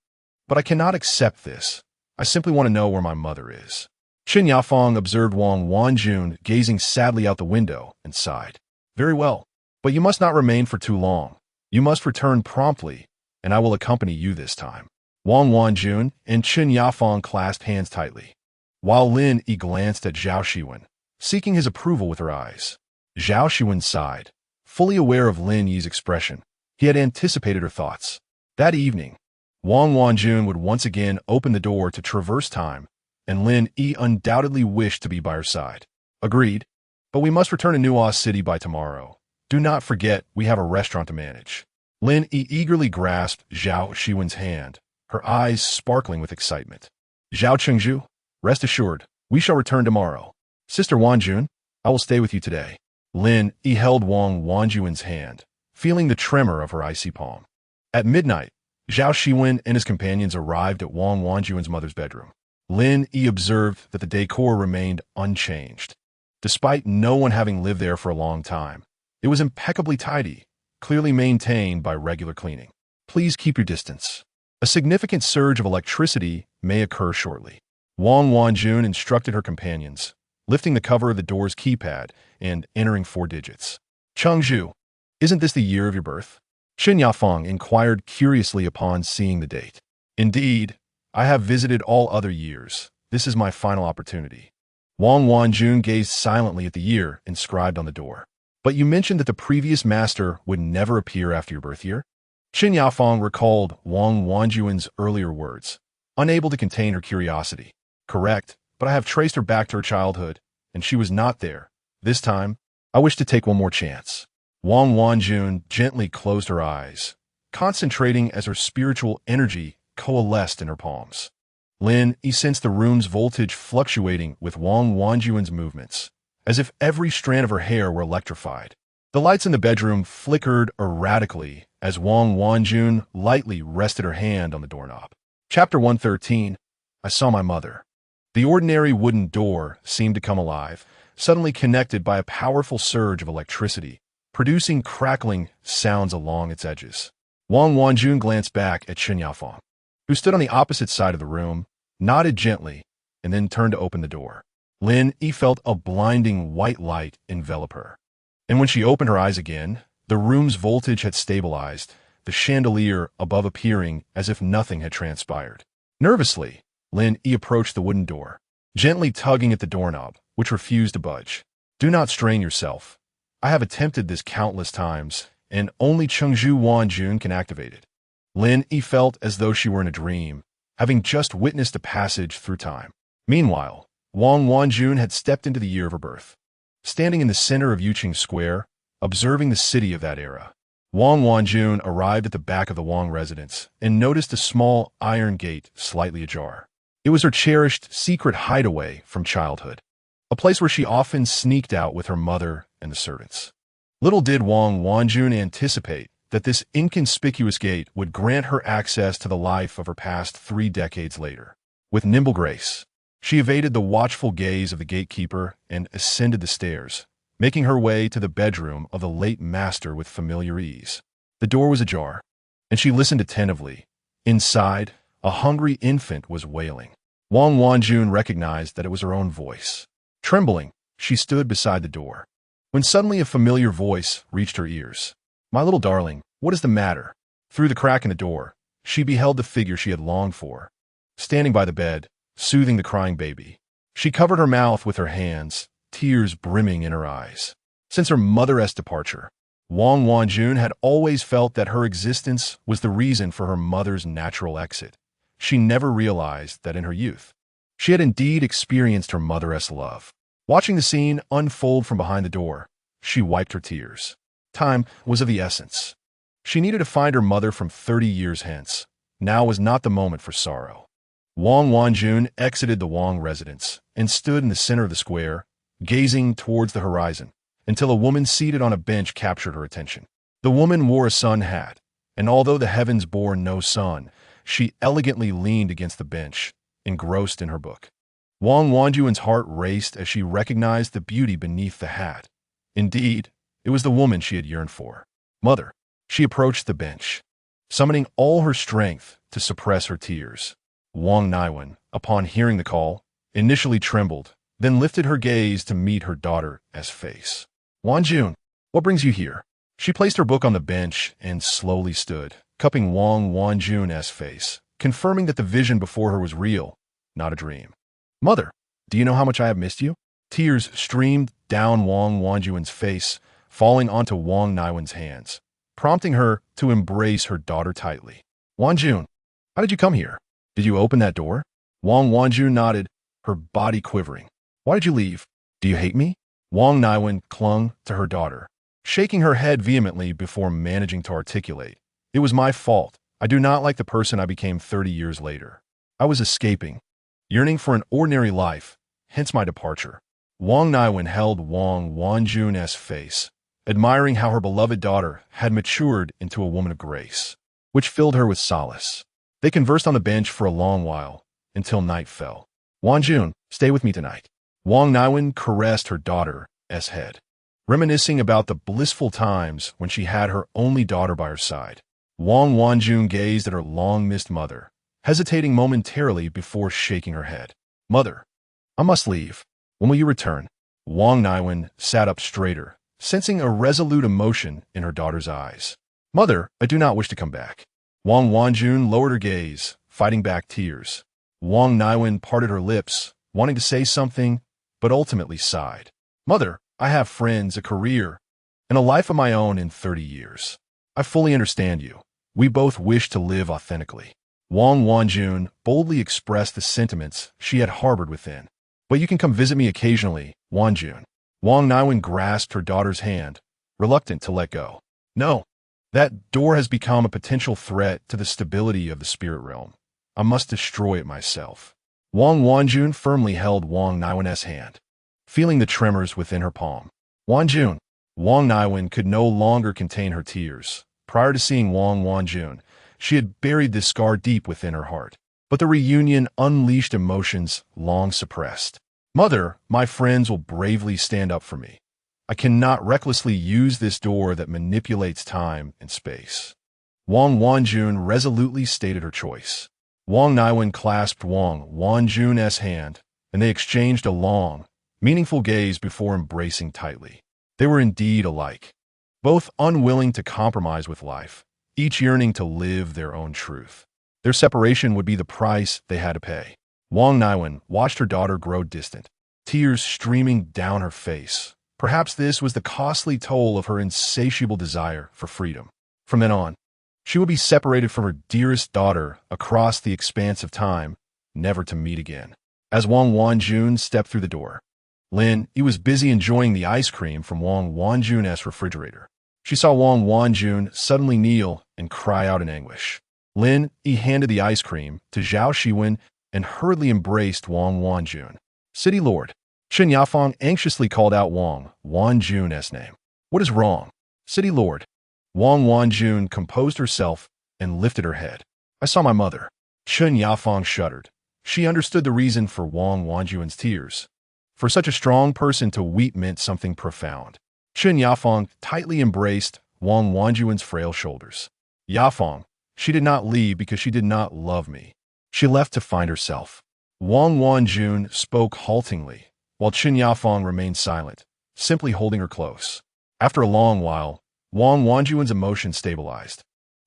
but I cannot accept this. I simply want to know where my mother is. Chen Yafang observed Wang Wanjun gazing sadly out the window and sighed. Very well, but you must not remain for too long. You must return promptly, and I will accompany you this time. Wang Wanjun and Chen Yafang clasped hands tightly, while Lin Yi glanced at Zhao Xiwen, seeking his approval with her eyes. Zhao Xiwen sighed, fully aware of Lin Yi's expression. He had anticipated her thoughts. That evening, Wang Wanjun would once again open the door to traverse time, and Lin Yi undoubtedly wished to be by her side. Agreed, but we must return to Nuo City by tomorrow. Do not forget we have a restaurant to manage. Lin Yi eagerly grasped Zhao Xiwen's hand, her eyes sparkling with excitement. Zhao Chengzhu, rest assured, we shall return tomorrow. Sister Wanjun, I will stay with you today. Lin Yi held Wang Wanjun's hand, feeling the tremor of her icy palm. At midnight, Zhao Xiwen and his companions arrived at Wang Wanjun's mother's bedroom. Lin Yi observed that the decor remained unchanged. Despite no one having lived there for a long time, it was impeccably tidy, clearly maintained by regular cleaning. Please keep your distance. A significant surge of electricity may occur shortly. Wang Wanjun instructed her companions, lifting the cover of the door's keypad and entering 4 digits. Chengzhu, isn't this the year of your birth? Chen Yafang inquired curiously upon seeing the date. Indeed, I have visited all other years. This is my final opportunity. Wang Wanjun gazed silently at the year inscribed on the door. But you mentioned that the previous master would never appear after your birth year? Chen Yafang recalled Wang Wanjun's earlier words, unable to contain her curiosity. Correct, but I have traced her back to her childhood, and she was not there. This time, I wish to take one more chance. Wang Wanjun gently closed her eyes, concentrating as her spiritual energy coalesced in her palms. Lin Yi sensed the room's voltage fluctuating with Wang Wanjun's movements, as if every strand of her hair were electrified. The lights in the bedroom flickered erratically as Wang Wanjun lightly rested her hand on the doorknob. Chapter 113, I saw my mother. The ordinary wooden door seemed to come alive, suddenly connected by a powerful surge of electricity, producing crackling sounds along its edges. Wang Wanjun glanced back at Chen Yafang, who stood on the opposite side of the room, nodded gently, and then turned to open the door. Lin Yi felt a blinding white light envelop her. And when she opened her eyes again, the room's voltage had stabilized, the chandelier above appearing as if nothing had transpired. Nervously, Lin Yi approached the wooden door, gently tugging at the doorknob, which refused to budge. Do not strain yourself. I have attempted this countless times, and only Chengzhu Wanjun can activate it. Lin Yi felt as though she were in a dream, having just witnessed a passage through time. Meanwhile, Wang Wanjun had stepped into the year of her birth. Standing in the center of Yuqing Square, observing the city of that era, Wang Wanjun arrived at the back of the Wang residence and noticed a small iron gate slightly ajar. It was her cherished secret hideaway from childhood, a place where she often sneaked out with her mother and the servants. Little did Wang Wanjun anticipate that this inconspicuous gate would grant her access to the life of her past 3 decades later. With nimble grace, she evaded the watchful gaze of the gatekeeper and ascended the stairs, making her way to the bedroom of the late master with familiar ease. The door was ajar, and she listened attentively. Inside, a hungry infant was wailing. Wang Wanjun recognized that it was her own voice. Trembling, she stood beside the door, when suddenly a familiar voice reached her ears. My little darling, what is the matter? Through the crack in the door, she beheld the figure she had longed for, standing by the bed, soothing the crying baby. She covered her mouth with her hands, tears brimming in her eyes. Since her mother's departure, Wang Wanjun had always felt that her existence was the reason for her mother's natural exit. She never realized that in her youth, she had indeed experienced her mother's love. Watching the scene unfold from behind the door, she wiped her tears. Time was of the essence. She needed to find her mother from 30 years hence. Now was not the moment for sorrow. Wang Wanjun exited the Wang residence and stood in the center of the square, gazing towards the horizon, until a woman seated on a bench captured her attention. The woman wore a sun hat, and although the heavens bore no sun, she elegantly leaned against the bench, engrossed in her book. Wang Wanjun's heart raced as she recognized the beauty beneath the hat. Indeed, it was the woman she had yearned for. Mother. She approached the bench, summoning all her strength to suppress her tears. Wang Niwen, upon hearing the call, initially trembled, then lifted her gaze to meet her daughter's face. Wanjun, what brings you here? She placed her book on the bench and slowly stood, cupping Wang Wanjun's face, confirming that the vision before her was real, not a dream. Mother, do you know how much I have missed you? Tears streamed down Wang Wanjun's face, falling onto Wang Niwen's hands, prompting her to embrace her daughter tightly. Wanjun, how did you come here? Did you open that door? Wang Wanjun nodded, her body quivering. Why did you leave? Do you hate me? Wang Niwen clung to her daughter, shaking her head vehemently before managing to articulate. It was my fault. I do not like the person I became 30 years later. I was escaping, yearning for an ordinary life, hence my departure. Wang Niwen held Wang Wanjun's face, admiring how her beloved daughter had matured into a woman of grace, which filled her with solace. They conversed on the bench for a long while, until night fell. Wanjun, stay with me tonight. Wang Niwen caressed her daughter's head, reminiscing about the blissful times when she had her only daughter by her side. Wang Wanjun gazed at her long-missed mother, hesitating momentarily before shaking her head. Mother, I must leave. When will you return? Wang Niwen sat up straighter, sensing a resolute emotion in her daughter's eyes. Mother, I do not wish to come back. Wang Wanjun lowered her gaze, fighting back tears. Wang Niwen parted her lips, wanting to say something, but ultimately sighed. Mother, I have friends, a career, and a life of my own in 30 years. I fully understand you. We both wish to live authentically. Wang Wanjun boldly expressed the sentiments she had harbored within. But you can come visit me occasionally, Wanjun. Wang Niwen grasped her daughter's hand, reluctant to let go. No, that door has become a potential threat to the stability of the spirit realm. I must destroy it myself. Wang Wanjun firmly held Wang Niwen's hand, feeling the tremors within her palm. Wanjun. Wang Niwen could no longer contain her tears. Prior to seeing Wang Wanjun, she had buried this scar deep within her heart. But the reunion unleashed emotions long suppressed. Mother, my friends will bravely stand up for me. I cannot recklessly use this door that manipulates time and space. Wang Wanjun resolutely stated her choice. Wang Niwen clasped Wang Wanjun's hand, and they exchanged a long, meaningful gaze before embracing tightly. They were indeed alike, both unwilling to compromise with life, each yearning to live their own truth. Their separation would be the price they had to pay. Wang Niwen watched her daughter grow distant, tears streaming down her face. Perhaps this was the costly toll of her insatiable desire for freedom. From then on, she would be separated from her dearest daughter across the expanse of time, never to meet again. As Wang Wanjun stepped through the door, Lin Yi was busy enjoying the ice cream from Wang Wanjun's refrigerator. She saw Wang Wanjun suddenly kneel and cry out in anguish. Lin Yi handed the ice cream to Zhao Xiwen and hurriedly embraced Wang Wanjun. City Lord. Chen Yafang anxiously called out Wang Wanjun's name. What is wrong? City Lord. Wang Wanjun composed herself and lifted her head. I saw my mother. Chen Yafang shuddered. She understood the reason for Wang Wanjun's tears. For such a strong person to weep meant something profound. Chen Yafang tightly embraced Wang Wanjun's frail shoulders. Yafang, she did not leave because she did not love me. She left to find herself. Wang Wanjun spoke haltingly, while Chen Yafang remained silent, simply holding her close. After a long while, Wang Wanjun's emotion stabilized,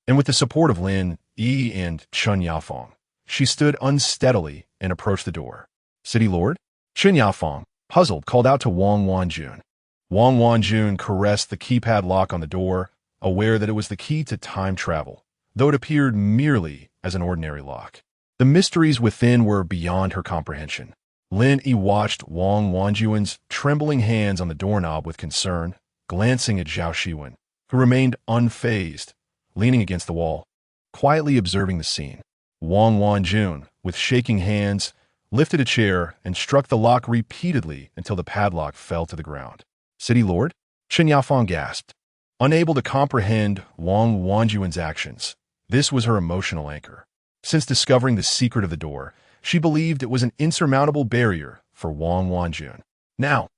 and with the support of Lin Yi and Chen Yafang, she stood unsteadily and approached the door. City Lord? Chen Yafang, puzzled, called out to Wang Wanjun. Wang Wanjun caressed the keypad lock on the door, aware that it was the key to time travel, though it appeared merely as an ordinary lock. The mysteries within were beyond her comprehension. Lin Yi watched Wang Wanjun's trembling hands on the doorknob with concern, glancing at Zhao Xiwen, who remained unfazed, leaning against the wall, quietly observing the scene. Wang Wanjun, with shaking hands, lifted a chair and struck the lock repeatedly until the padlock fell to the ground. City Lord? Chen Yafang gasped. Unable to comprehend Wang Wanjun's actions, this was her emotional anchor. Since discovering the secret of the door, she believed it was an insurmountable barrier for Wang Wanjun. Now,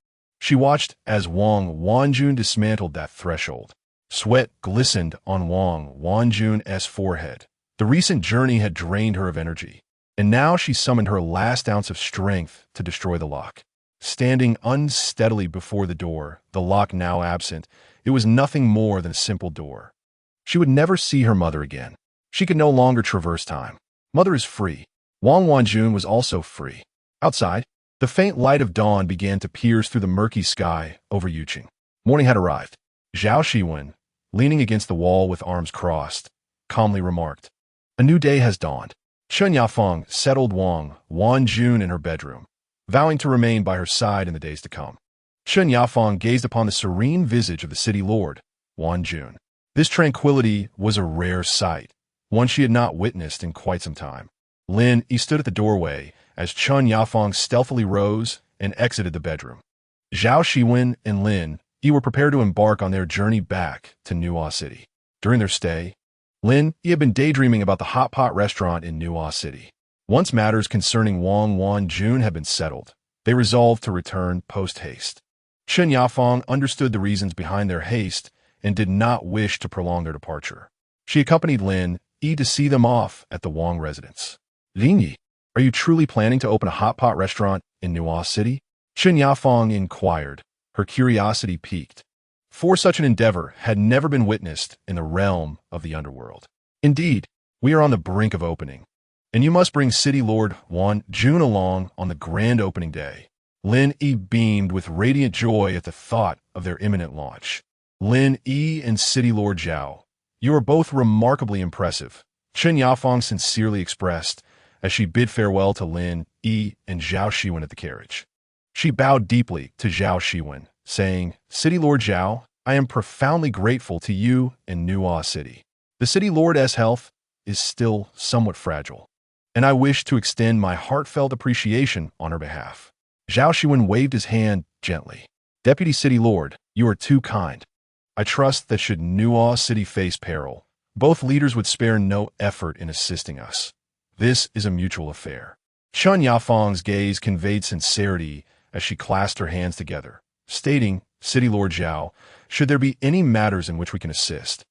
she watched as Wang Wanjun dismantled that threshold. Sweat glistened on Wang Wanjun's forehead. The recent journey had drained her of energy, and now she summoned her last ounce of strength to destroy the lock. Standing unsteadily before the door, the lock now absent, it was nothing more than a simple door. She would never see her mother again. She could no longer traverse time. Mother is free. Wang Wanjun was also free. Outside, the faint light of dawn began to pierce through the murky sky over Yuqing. Morning had arrived. Zhao Xiwen, leaning against the wall with arms crossed, calmly remarked, "A new day has dawned." Chen Yafang settled Wang Wanjun in her bedroom, vowing to remain by her side in the days to come. Chen Yafang gazed upon the serene visage of the city lord, Wanjun. This tranquility was a rare sight, one she had not witnessed in quite some time. Lin Yi stood at the doorway as Chen Yafang stealthily rose and exited the bedroom. Zhao Xiwen and Lin Yi were prepared to embark on their journey back to Nuo City. During their stay, Lin Yi had been daydreaming about the hot pot restaurant in Nuo City. Once matters concerning Wang Wanjun had been settled, they resolved to return post-haste. Chen Yafang understood the reasons behind their haste and did not wish to prolong their departure. She accompanied Lin Yi to see them off at the Wang residence. "Lin Yi, are you truly planning to open a hot pot restaurant in Nuo City?" Chen Yafang inquired, her curiosity piqued. For such an endeavor had never been witnessed in the realm of the Underworld. "Indeed, we are on the brink of opening, and you must bring City Lord Wanjun along on the grand opening day." Lin Yi beamed with radiant joy at the thought of their imminent launch. "Lin Yi and City Lord Zhao, you are both remarkably impressive," Chen Yafang sincerely expressed as she bid farewell to Lin Yi and Zhao Xiwen at the carriage. She bowed deeply to Zhao Xiwen, saying, "City Lord Zhao, I am profoundly grateful to you and Nuo City. The City Lord's health is still somewhat fragile, and I wish to extend my heartfelt appreciation on her behalf." Zhao Xiwen waved his hand gently. "Deputy City Lord, you are too kind. I trust that should Nuo City face peril, both leaders would spare no effort in assisting us. This is a mutual affair." Chen Yafang's gaze conveyed sincerity as she clasped her hands together, stating, "City Lord Zhao, should there be any matters in which we can assist,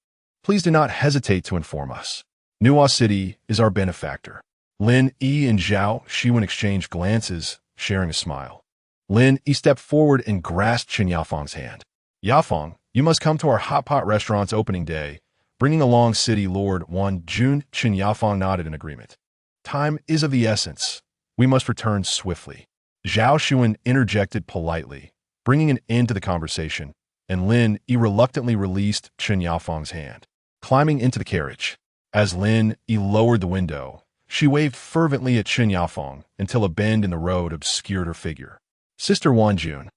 please do not hesitate to inform us. Nuo City is our benefactor." Lin Yi and Zhao Xiwen exchanged glances, sharing a smile. Lin Yi stepped forward and grasped Chen Yafang's hand. "Yafang, you must come to our hot pot restaurant's opening day, bringing along City Lord Wanjun." Chen Yafang nodded in agreement. "Time is of the essence. We must return swiftly." Zhao Xiwen interjected politely, bringing an end to the conversation, and Lin Yi reluctantly released Chen Yafang's hand. Climbing into the carriage, as Lin Yi lowered the window, she waved fervently at Chen Yafang until a bend in the road obscured her figure. "Sister Wanjun,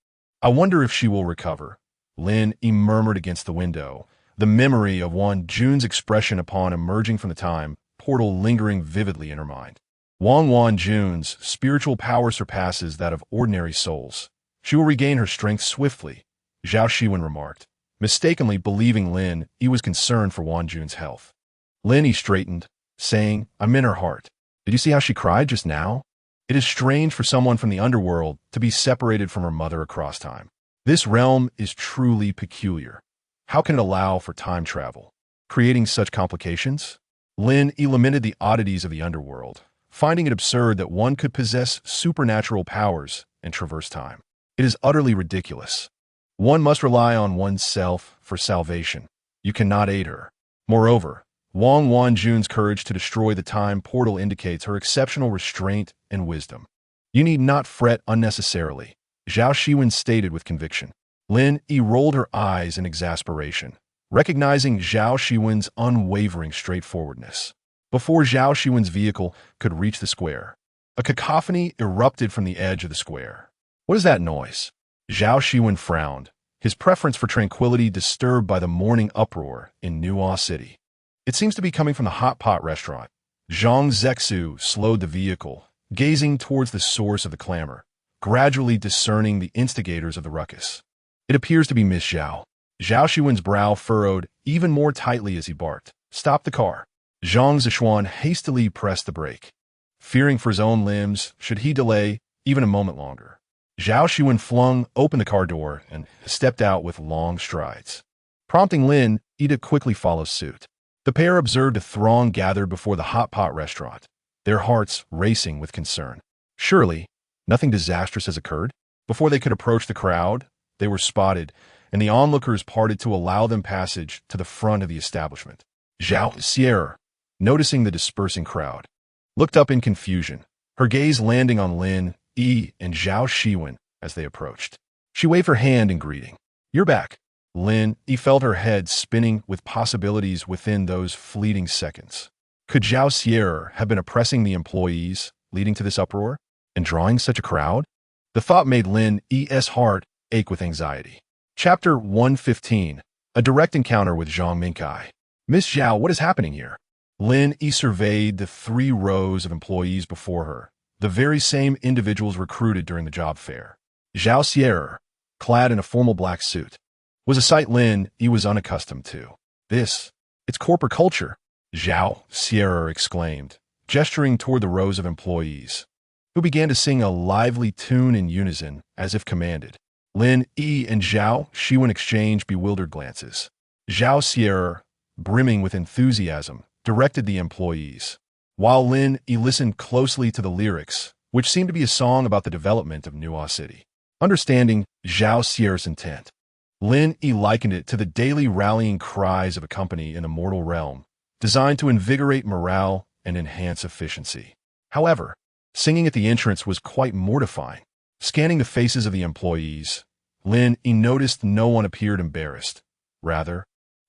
I wonder if she will recover," Lin Yi murmured against the window, the memory of Wanjun's expression upon emerging from the time portal lingering vividly in her mind. Wang Wanjun's spiritual power surpasses that of ordinary souls. She will regain her strength swiftly, Zhao Xiwen remarked, mistakenly believing Lin Yi was concerned for Wanjun's health. Lin Yi straightened, saying, "I'm in her heart. Did you see how she cried just now? It is strange for someone from the underworld to be separated from her mother across time. This realm is truly peculiar. How can it allow for time travel, creating such complications?" Lin Yi lamented the oddities of the underworld, finding it absurd that one could possess supernatural powers and traverse time. It is utterly ridiculous. One must rely on oneself for salvation. You cannot aid her. Moreover, Wang Wanjun's courage to destroy the time portal indicates her exceptional restraint and wisdom. You need not fret unnecessarily. Zhao Xiwen stated with conviction. Lin Yi rolled her eyes in exasperation, recognizing Zhao Xiwen's unwavering straightforwardness. Before Zhao Xiwen's vehicle could reach the square, a cacophony erupted from the edge of the square. What is that noise? Zhao Xiwen frowned, his preference for tranquility disturbed by the morning uproar in Nuo City. It seems to be coming from the hot pot restaurant. Zhang Zexu slowed the vehicle, gazing towards the source of the clamor, gradually discerning the instigators of the ruckus. It appears to be Miss Zhao. Zhao Xiwen's brow furrowed even more tightly as he barked. Stop the car. Zhang Zexuan hastily pressed the brake, fearing for his own limbs should he delay even a moment longer. Zhao Xiwen flung open the car door and stepped out with long strides, prompting Lin Yi to quickly follow suit. The pair observed a throng gathered before the hot pot restaurant, their hearts racing with concern. Surely, nothing disastrous has occurred? Before they could approach the crowd, they were spotted, and the onlookers parted to allow them passage to the front of the establishment. Zhao Xiwen, noticing the dispersing crowd, looked up in confusion, her gaze landing on Lin Yi and Zhao Xiwen as they approached. She waved her hand in greeting. You're back. Lin Yi felt her head spinning with possibilities within those fleeting seconds. Could Zhao Xiwen have been oppressing the employees, leading to this uproar, and drawing such a crowd? The thought made Lin Yi's heart ache with anxiety. Chapter 115. A direct encounter with Zhang Minkai. Miss Zhao, what is happening here? Lin Yi surveyed the 3 rows of employees before her, the very same individuals recruited during the job fair. Zhao Xiwen, clad in a formal black suit, was a sight Lin Yi was unaccustomed to. It's corporate culture, Zhao Xiwen exclaimed, gesturing toward the rows of employees, who began to sing a lively tune in unison as if commanded. Lin Yi and Zhao Xiwen exchanged bewildered glances. Zhao Xiwen, brimming with enthusiasm, directed the employees, while Lin Yi listened closely to the lyrics, which seemed to be a song about the development of Nuo City. Understanding Zhao Xiwen's intent, Lin Yi likened it to the daily rallying cries of a company in the mortal realm, designed to invigorate morale and enhance efficiency. However, singing at the entrance was quite mortifying. Scanning the faces of the employees, Lin Yi noticed no one appeared embarrassed. Rather,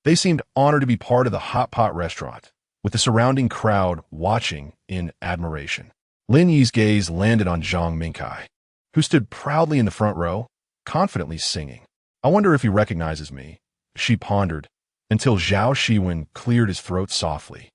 they seemed honored to be part of the hot pot restaurant, with the surrounding crowd watching in admiration. Lin Yi's gaze landed on Zhang Minkai, who stood proudly in the front row, confidently singing. I wonder if he recognizes me, she pondered, until Zhao Xiwen cleared his throat softly.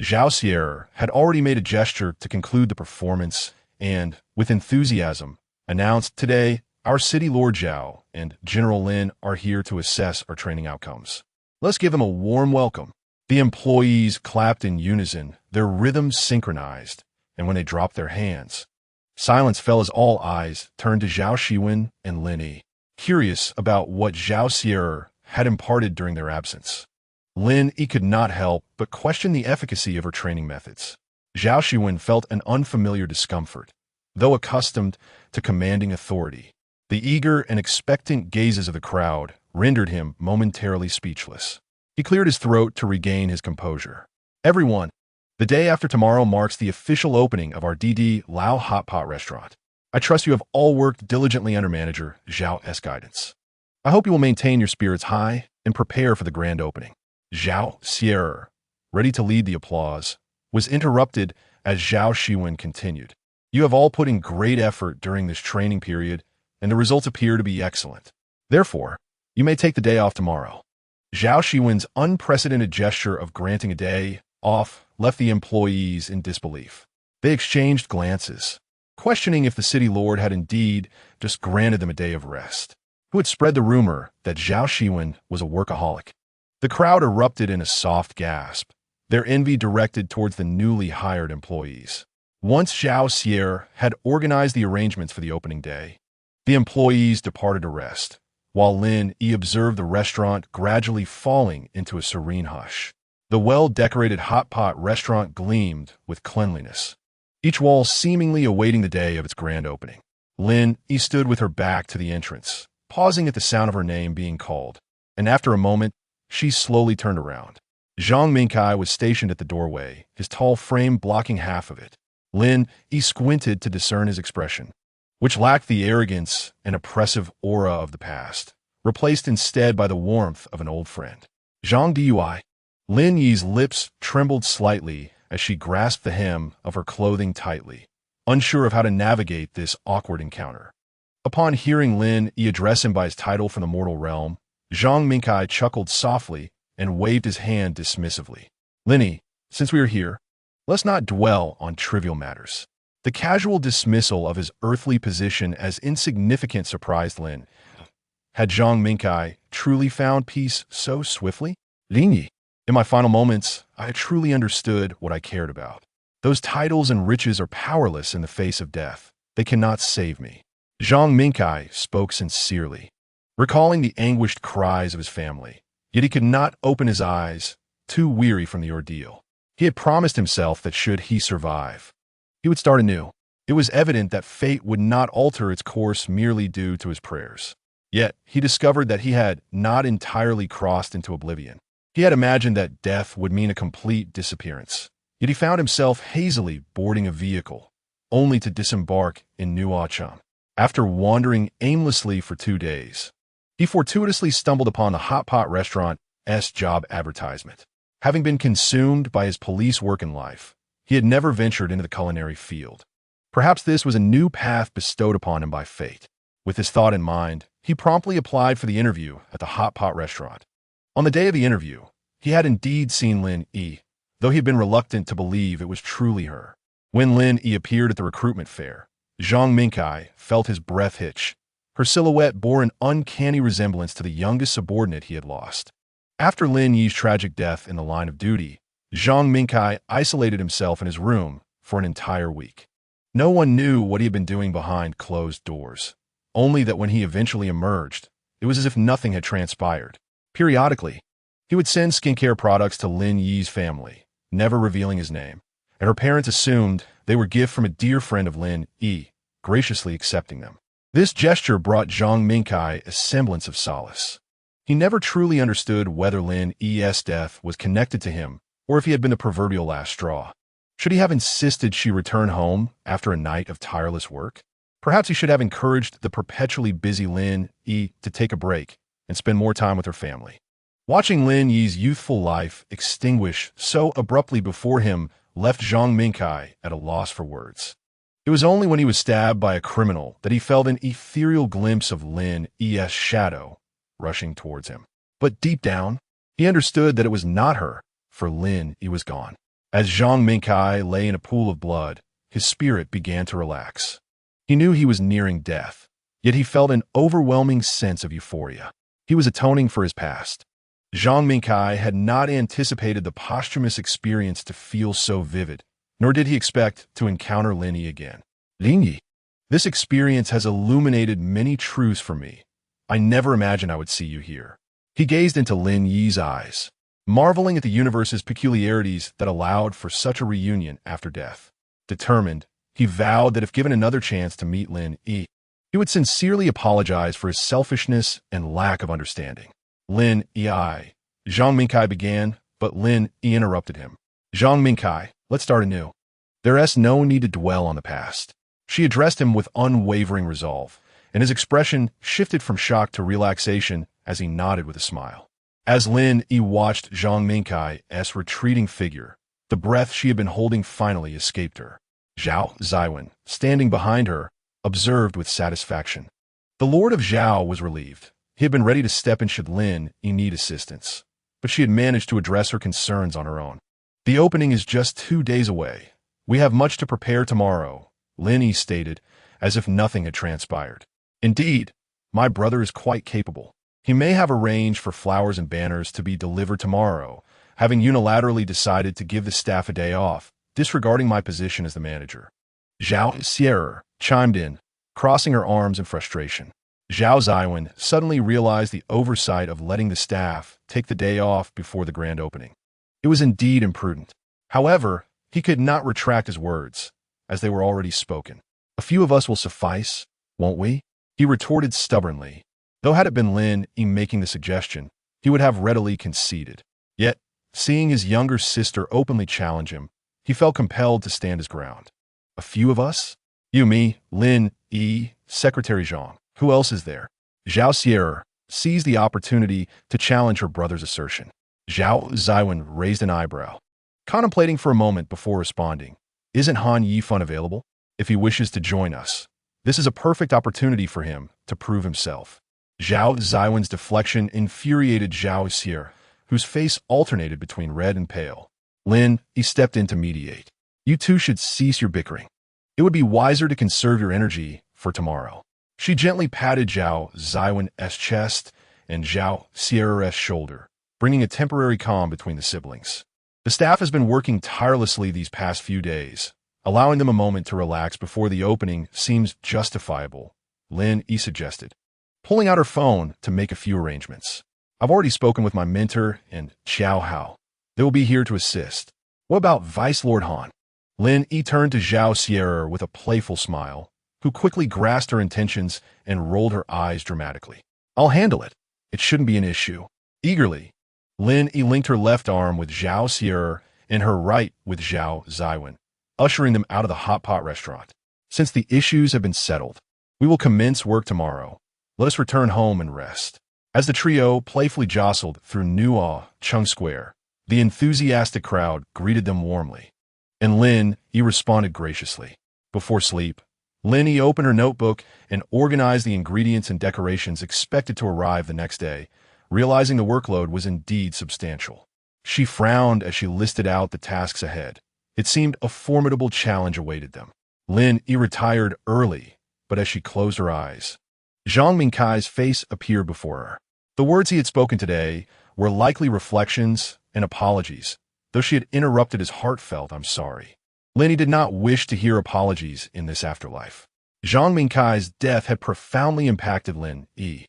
Zhao Xiwen had already made a gesture to conclude the performance and, with enthusiasm, announced, Today, our city Lord Zhao and General Lin are here to assess our training outcomes. Let's give them a warm welcome. The employees clapped in unison, their rhythms synchronized, and when they dropped their hands, silence fell as all eyes turned to Zhao Xiwen and Lin Yi, curious about what Zhao Xiwen had imparted during their absence. Lin Yi could not help but question the efficacy of her training methods. Zhao Xiwen felt an unfamiliar discomfort, though accustomed to commanding authority. The eager and expectant gazes of the crowd rendered him momentarily speechless. He cleared his throat to regain his composure. Everyone, the day after tomorrow marks the official opening of our DD Lao Hot Pot restaurant. I trust you have all worked diligently under manager Zhao's guidance. I hope you will maintain your spirits high and prepare for the grand opening. Zhao Xiwen, ready to lead the applause, was interrupted as Zhao Xiwen continued. You have all put in great effort during this training period, and the results appear to be excellent. Therefore, you may take the day off tomorrow. Zhao Xiwen's unprecedented gesture of granting a day off left the employees in disbelief. They exchanged glances, questioning if the city lord had indeed just granted them a day of rest. Who had spread the rumor that Zhao Xiwen was a workaholic? The crowd erupted in a soft gasp, their envy directed towards the newly hired employees. Once Zhao Xiwen had organized the arrangements for the opening day, the employees departed to rest, while Lin Yi observed the restaurant gradually falling into a serene hush. The well-decorated hot pot restaurant gleamed with cleanliness, each wall seemingly awaiting the day of its grand opening. Lin Yi stood with her back to the entrance, pausing at the sound of her name being called, and after a moment, she slowly turned around. Zhang Minkai was stationed at the doorway, his tall frame blocking half of it. Lin Yi squinted to discern his expression, which lacked the arrogance and oppressive aura of the past, replaced instead by the warmth of an old friend. Zhang Dui. Lin Yi's lips trembled slightly as she grasped the hem of her clothing tightly, unsure of how to navigate this awkward encounter. Upon hearing Lin Yi address him by his title from the mortal realm, Zhang Minkai chuckled softly and waved his hand dismissively. Lin Yi, since we are here, let's not dwell on trivial matters. The casual dismissal of his earthly position as insignificant surprised Lin. Had Zhang Minkai truly found peace so swiftly? Lin Yi, in my final moments, I truly understood what I cared about. Those titles and riches are powerless in the face of death. They cannot save me. Zhang Minkai spoke sincerely, recalling the anguished cries of his family. Yet he could not open his eyes, too weary from the ordeal. He had promised himself that should he survive, he would start anew. It was evident that fate would not alter its course merely due to his prayers. Yet he discovered that he had not entirely crossed into oblivion. He had imagined that death would mean a complete disappearance. Yet he found himself hazily boarding a vehicle, only to disembark in Nuo Cheng. After wandering aimlessly for 2 days, he fortuitously stumbled upon the hot pot restaurant's job advertisement. Having been consumed by his police work in life, he had never ventured into the culinary field. Perhaps this was a new path bestowed upon him by fate. With this thought in mind, he promptly applied for the interview at the hot pot restaurant. On the day of the interview, he had indeed seen Lin Yi, though he had been reluctant to believe it was truly her. When Lin Yi appeared at the recruitment fair, Zhang Minkai felt his breath hitch. Her silhouette bore an uncanny resemblance to the youngest subordinate he had lost. After Lin Yi's tragic death in the line of duty, Zhang Minkai isolated himself in his room for an entire week. No one knew what he had been doing behind closed doors, only that when he eventually emerged, it was as if nothing had transpired. Periodically, he would send skincare products to Lin Yi's family, never revealing his name, and her parents assumed they were gifts from a dear friend of Lin Yi, graciously accepting them. This gesture brought Zhang Minkai a semblance of solace. He never truly understood whether Lin Yi's death was connected to him or if he had been the proverbial last straw. Should he have insisted she return home after a night of tireless work? Perhaps he should have encouraged the perpetually busy Lin Yi to take a break and spend more time with her family. Watching Lin Yi's youthful life extinguish so abruptly before him left Zhang Minkai at a loss for words. It was only when he was stabbed by a criminal that he felt an ethereal glimpse of Lin Yi's shadow rushing towards him. But deep down, he understood that it was not her, for Lin Yi was gone. As Zhang Minkai lay in a pool of blood, his spirit began to relax. He knew he was nearing death, yet he felt an overwhelming sense of euphoria. He was atoning for his past. Zhang Minkai had not anticipated the posthumous experience to feel so vivid, nor did he expect to encounter Lin Yi again. Lin Yi, this experience has illuminated many truths for me. I never imagined I would see you here. He gazed into Lin Yi's eyes, marveling at the universe's peculiarities that allowed for such a reunion after death. Determined, he vowed that if given another chance to meet Lin Yi, he would sincerely apologize for his selfishness and lack of understanding. Lin Yi, Zhang Minkai began, but Lin Yi interrupted him. Zhang Minkai, let's start anew. There is no need to dwell on the past. She addressed him with unwavering resolve, and his expression shifted from shock to relaxation as he nodded with a smile. As Lin Yi watched Zhang Minkai's retreating figure, the breath she had been holding finally escaped her. Zhao Xiwen, standing behind her, observed with satisfaction. The Lord of Zhao was relieved. He had been ready to step in should Lin Yi need assistance, but she had managed to address her concerns on her own. The opening is just 2 days away. We have much to prepare tomorrow, Lin Yi stated, as if nothing had transpired. Indeed, my brother is quite capable. He may have arranged for flowers and banners to be delivered tomorrow, having unilaterally decided to give the staff a day off, disregarding my position as the manager. Zhao Xiwen chimed in, crossing her arms in frustration. Zhao Xiwen suddenly realized the oversight of letting the staff take the day off before the grand opening. It was indeed imprudent. However, he could not retract his words, as they were already spoken. A few of us will suffice, won't we? He retorted stubbornly, though had it been Lin Yi making the suggestion, he would have readily conceded. Yet, seeing his younger sister openly challenge him, he felt compelled to stand his ground. A few of us? You, me, Lin Secretary Zhang. Who else is there? Zhao Xiwen seized the opportunity to challenge her brother's assertion. Zhao Xiwen raised an eyebrow, contemplating for a moment before responding. Isn't Han Yifan available? If he wishes to join us, this is a perfect opportunity for him to prove himself. Zhao Xiwen's deflection infuriated Zhao Xiwen, whose face alternated between red and pale. Lin, he stepped in to mediate. You two should cease your bickering. It would be wiser to conserve your energy for tomorrow. She gently patted Zhao Xiwen's chest and Zhao Xiwen's shoulder, bringing a temporary calm between the siblings. The staff has been working tirelessly these past few days, allowing them a moment to relax before the opening seems justifiable, Lin Yi suggested, pulling out her phone to make a few arrangements. I've already spoken with my mentor and Xiao Hao. They will be here to assist. What about Vice Lord Han? Lin Yi turned to Zhao Xiwen with a playful smile, who quickly grasped her intentions and rolled her eyes dramatically. I'll handle it. It shouldn't be an issue. Eagerly, Lin Yi linked her left arm with Zhao Xiwen and her right with Zhao Xiwen, ushering them out of the hot pot restaurant. Since the issues have been settled, we will commence work tomorrow. Let us return home and rest. As the trio playfully jostled through Nuo Cheng Square, the enthusiastic crowd greeted them warmly. And Lin Yi responded graciously. Before sleep, Lin Yi opened her notebook and organized the ingredients and decorations expected to arrive the next day, realizing the workload was indeed substantial. She frowned as she listed out the tasks ahead. It seemed a formidable challenge awaited them. Lin Yi retired early, but as she closed her eyes, Zhang Mingkai's face appeared before her. The words he had spoken today were likely reflections and apologies, though she had interrupted his heartfelt "I'm sorry." Lin Yi did not wish to hear apologies in this afterlife. Zhang Mingkai's death had profoundly impacted Lin Yi.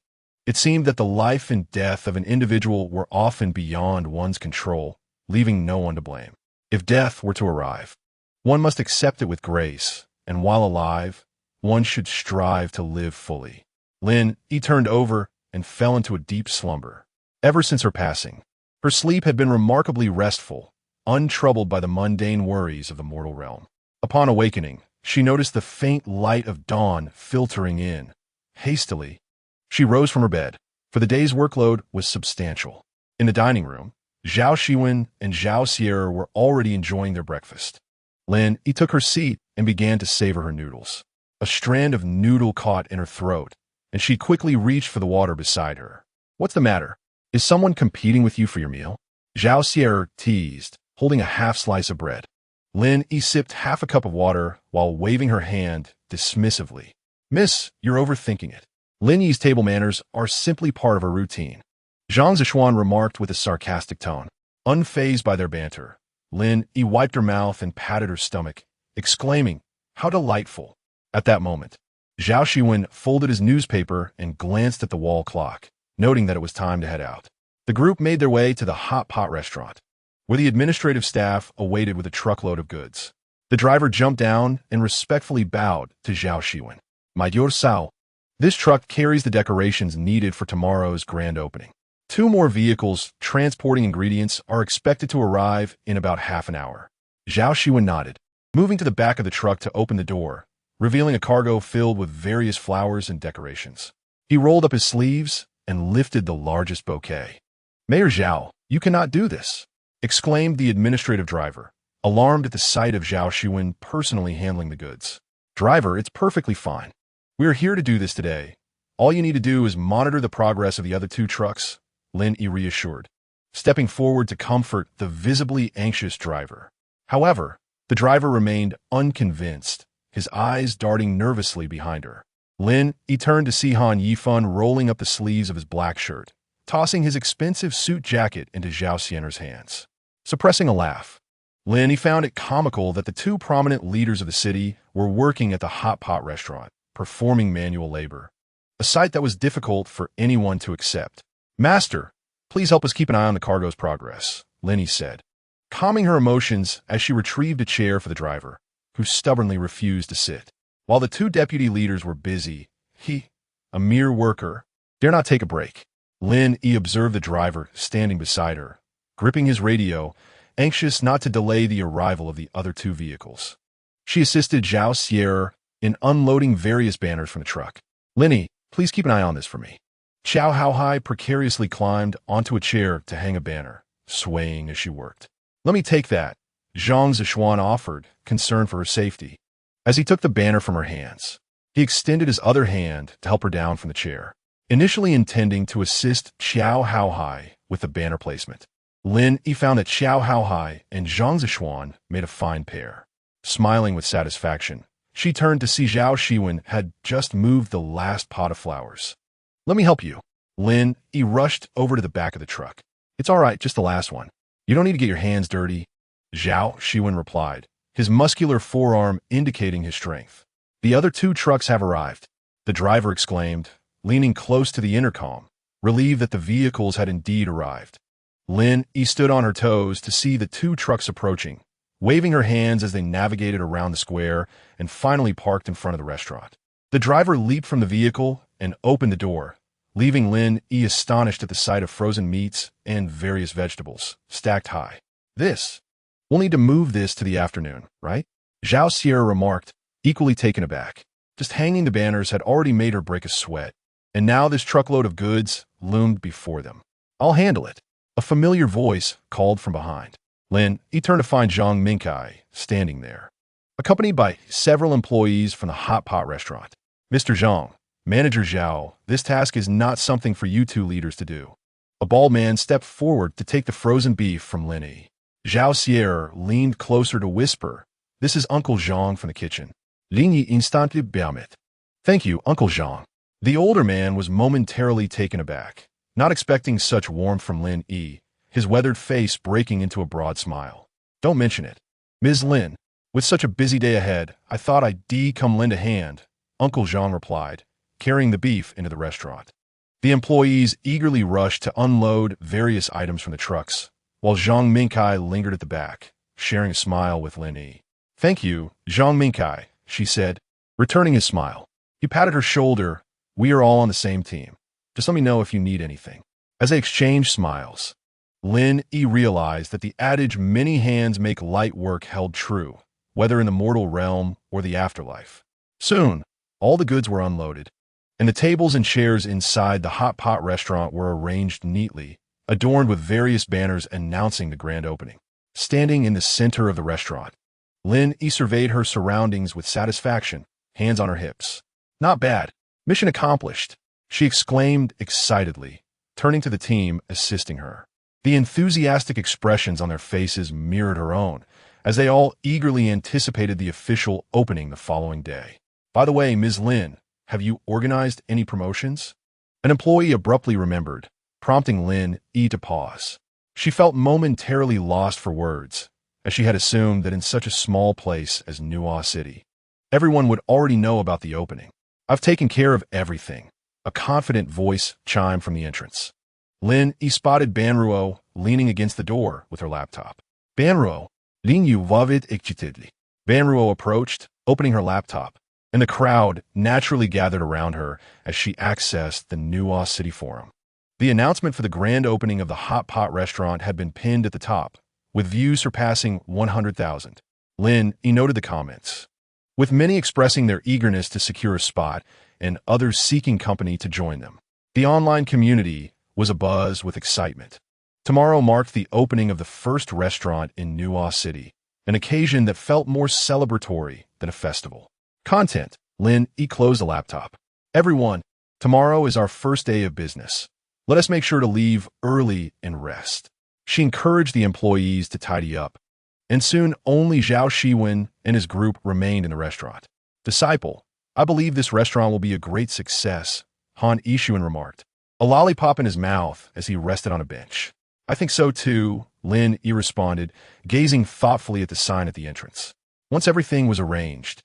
It seemed that the life and death of an individual were often beyond one's control, leaving no one to blame. If death were to arrive, one must accept it with grace, and while alive, one should strive to live fully. Lin Yi turned over and fell into a deep slumber. Ever since her passing, her sleep had been remarkably restful, untroubled by the mundane worries of the mortal realm. Upon awakening, she noticed the faint light of dawn filtering in. Hastily, she rose from her bed, for the day's workload was substantial. In the dining room, Zhao Xiwen and Zhao Xiwen were already enjoying their breakfast. Lin Yi took her seat and began to savor her noodles. A strand of noodle caught in her throat, and she quickly reached for the water beside her. What's the matter? Is someone competing with you for your meal? Zhao Xiwen teased, holding a half slice of bread. Lin Yi sipped half a cup of water while waving her hand dismissively. Miss, you're overthinking it. Lin Yi's table manners are simply part of her routine. Zhang Zishuan remarked with a sarcastic tone. Unfazed by their banter, Lin Yi wiped her mouth and patted her stomach, exclaiming, how delightful. At that moment, Zhao Xiwen folded his newspaper and glanced at the wall clock, noting that it was time to head out. The group made their way to the hot pot restaurant, where the administrative staff awaited with a truckload of goods. The driver jumped down and respectfully bowed to Zhao Xiwen. My dear Sao, this truck carries the decorations needed for tomorrow's grand opening. 2 more vehicles transporting ingredients are expected to arrive in about half an hour. Zhao Xiwen nodded, moving to the back of the truck to open the door, revealing a cargo filled with various flowers and decorations. He rolled up his sleeves and lifted the largest bouquet. Mayor Zhao, you cannot do this, exclaimed the administrative driver, alarmed at the sight of Zhao Xiwen personally handling the goods. Driver, it's perfectly fine. We are here to do this today. All you need to do is monitor the progress of the other 2 trucks, Lin Yi reassured, stepping forward to comfort the visibly anxious driver. However, the driver remained unconvinced, his eyes darting nervously behind her. Lin Yi turned to see Han Yifan rolling up the sleeves of his black shirt, tossing his expensive suit jacket into Zhao Xiwen's hands. Suppressing a laugh, Lin Yi found it comical that the 2 prominent leaders of the city were working at the hot pot restaurant, performing manual labor, a sight that was difficult for anyone to accept. Master, please help us keep an eye on the cargo's progress, Lin Yi said, calming her emotions as she retrieved a chair for the driver, who stubbornly refused to sit. While the 2 deputy leaders were busy, he, a mere worker, dare not take a break. Lin Yi observed the driver standing beside her, gripping his radio, anxious not to delay the arrival of the other 2 vehicles. She assisted Zhao Xiwen in unloading various banners from the truck. Lin Yi, please keep an eye on this for me. Zhao Xiwen precariously climbed onto a chair to hang a banner, swaying as she worked. Let me take that, Zhang Xiwen offered, concerned for her safety. As he took the banner from her hands, he extended his other hand to help her down from the chair, initially intending to assist Zhao Xiwen with the banner placement. Lin Yi found that Zhao Xiwen and Zhang Xiwen made a fine pair. Smiling with satisfaction, she turned to see Zhao Xiwen had just moved the last pot of flowers. Let me help you. Lin Yi rushed over to the back of the truck. It's all right, just the last one. You don't need to get your hands dirty. Zhao Xiwen replied, his muscular forearm indicating his strength. The other 2 trucks have arrived, the driver exclaimed, leaning close to the intercom, relieved that the vehicles had indeed arrived. Lin Yi stood on her toes to see the 2 trucks approaching, waving her hands as they navigated around the square and finally parked in front of the restaurant. The driver leaped from the vehicle and opened the door, leaving Lin Yi astonished at the sight of frozen meats and various vegetables, stacked high. We'll need to move this to the afternoon, right? Zhao Xiwen remarked, equally taken aback. Just hanging the banners had already made her break a sweat, and now this truckload of goods loomed before them. I'll handle it. A familiar voice called from behind. Lin Yi turned to find Zhang Mingkai standing there, accompanied by several employees from the hot pot restaurant. Mr. Zhang, Manager Zhao, this task is not something for you 2 leaders to do. A bald man stepped forward to take the frozen beef from Lin Yi. Zhao Xiwen leaned closer to whisper, this is Uncle Zhang from the kitchen. Lin Yi instantly bowed. Thank you, Uncle Zhang. The older man was momentarily taken aback, not expecting such warmth from Lin Yi, his weathered face breaking into a broad smile. Don't mention it. Ms. Lin, with such a busy day ahead, I thought I'd come lend a hand, Uncle Zhang replied, carrying the beef into the restaurant. The employees eagerly rushed to unload various items from the trucks, while Zhang Mingkai lingered at the back, sharing a smile with Lin Yi. Thank you, Zhang Mingkai, she said, returning his smile. He patted her shoulder. We are all on the same team. Just let me know if you need anything. As they exchanged smiles, Lin Yi realized that the adage many hands make light work held true, whether in the mortal realm or the afterlife. Soon, all the goods were unloaded, and the tables and chairs inside the hot pot restaurant were arranged neatly, adorned with various banners announcing the grand opening. Standing in the center of the restaurant, Lin Yi surveyed her surroundings with satisfaction, hands on her hips. Not bad. Mission accomplished, she exclaimed excitedly, turning to the team assisting her. The enthusiastic expressions on their faces mirrored her own, as they all eagerly anticipated the official opening the following day. By the way, Ms. Lin, have you organized any promotions? An employee abruptly remembered, prompting Lin Yi to pause. She felt momentarily lost for words, as she had assumed that in such a small place as Nuo City, everyone would already know about the opening. I've taken care of everything, a confident voice chimed from the entrance. Lin Yi spotted Banruo leaning against the door with her laptop. Banruo, Lin Yi waved excitedly. Banruo approached, opening her laptop, and the crowd naturally gathered around her as she accessed the Nuo City forum. The announcement for the grand opening of the hot pot restaurant had been pinned at the top, with views surpassing 100,000. Lin Yi noted the comments, with many expressing their eagerness to secure a spot and others seeking company to join them. The online community was abuzz with excitement. Tomorrow marked the opening of the first restaurant in Nuo City, an occasion that felt more celebratory than a festival. Content. Lin Yi closed the laptop. Everyone, tomorrow is our first day of business. Let us make sure to leave early and rest. She encouraged the employees to tidy up, and soon only Zhao Xiwen and his group remained in the restaurant. Disciple, I believe this restaurant will be a great success, Han Yixuan remarked, a lollipop in his mouth as he rested on a bench. I think so too, Lin Yi responded, gazing thoughtfully at the sign at the entrance. Once everything was arranged,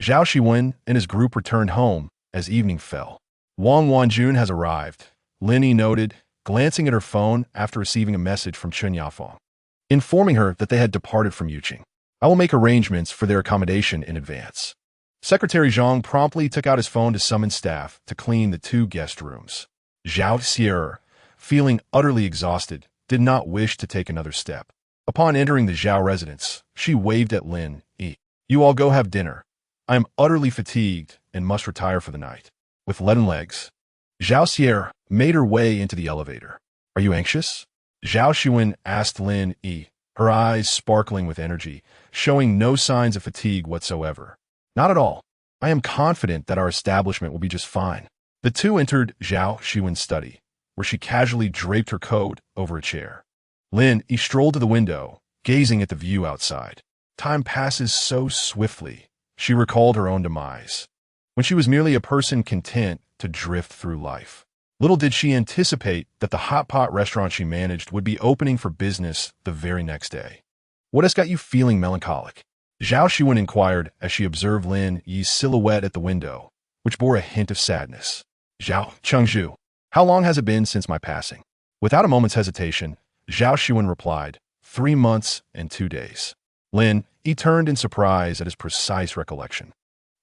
Zhao Xiwen and his group returned home as evening fell. Wang Wanjun has arrived, Lin Yi noted, glancing at her phone after receiving a message from Chun Yafeng, informing her that they had departed from Yuqing. I will make arrangements for their accommodation in advance. Secretary Zhang promptly took out his phone to summon staff to clean the 2 guest rooms. Zhao Xiwen, feeling utterly exhausted, did not wish to take another step. Upon entering the Zhao residence, she waved at Lin Yi. You all go have dinner. I am utterly fatigued and must retire for the night. With leaden legs, Zhao Xiwen made her way into the elevator. Are you anxious? Zhao Xiwen asked Lin Yi, her eyes sparkling with energy, showing no signs of fatigue whatsoever. Not at all. I am confident that our establishment will be just fine. The two entered Zhao Xiwen's study, where she casually draped her coat over a chair. Lin Yi strolled to the window, gazing at the view outside. Time passes so swiftly. She recalled her own demise, when she was merely a person content to drift through life. Little did she anticipate that the hot pot restaurant she managed would be opening for business the very next day. What has got you feeling melancholic? Zhao Xiwen inquired as she observed Lin Yi's silhouette at the window, which bore a hint of sadness. Zhao Chengzhu, how long has it been since my passing? Without a moment's hesitation, Zhao Xiwen replied, 3 months and 2 days. Lin Yi turned in surprise at his precise recollection.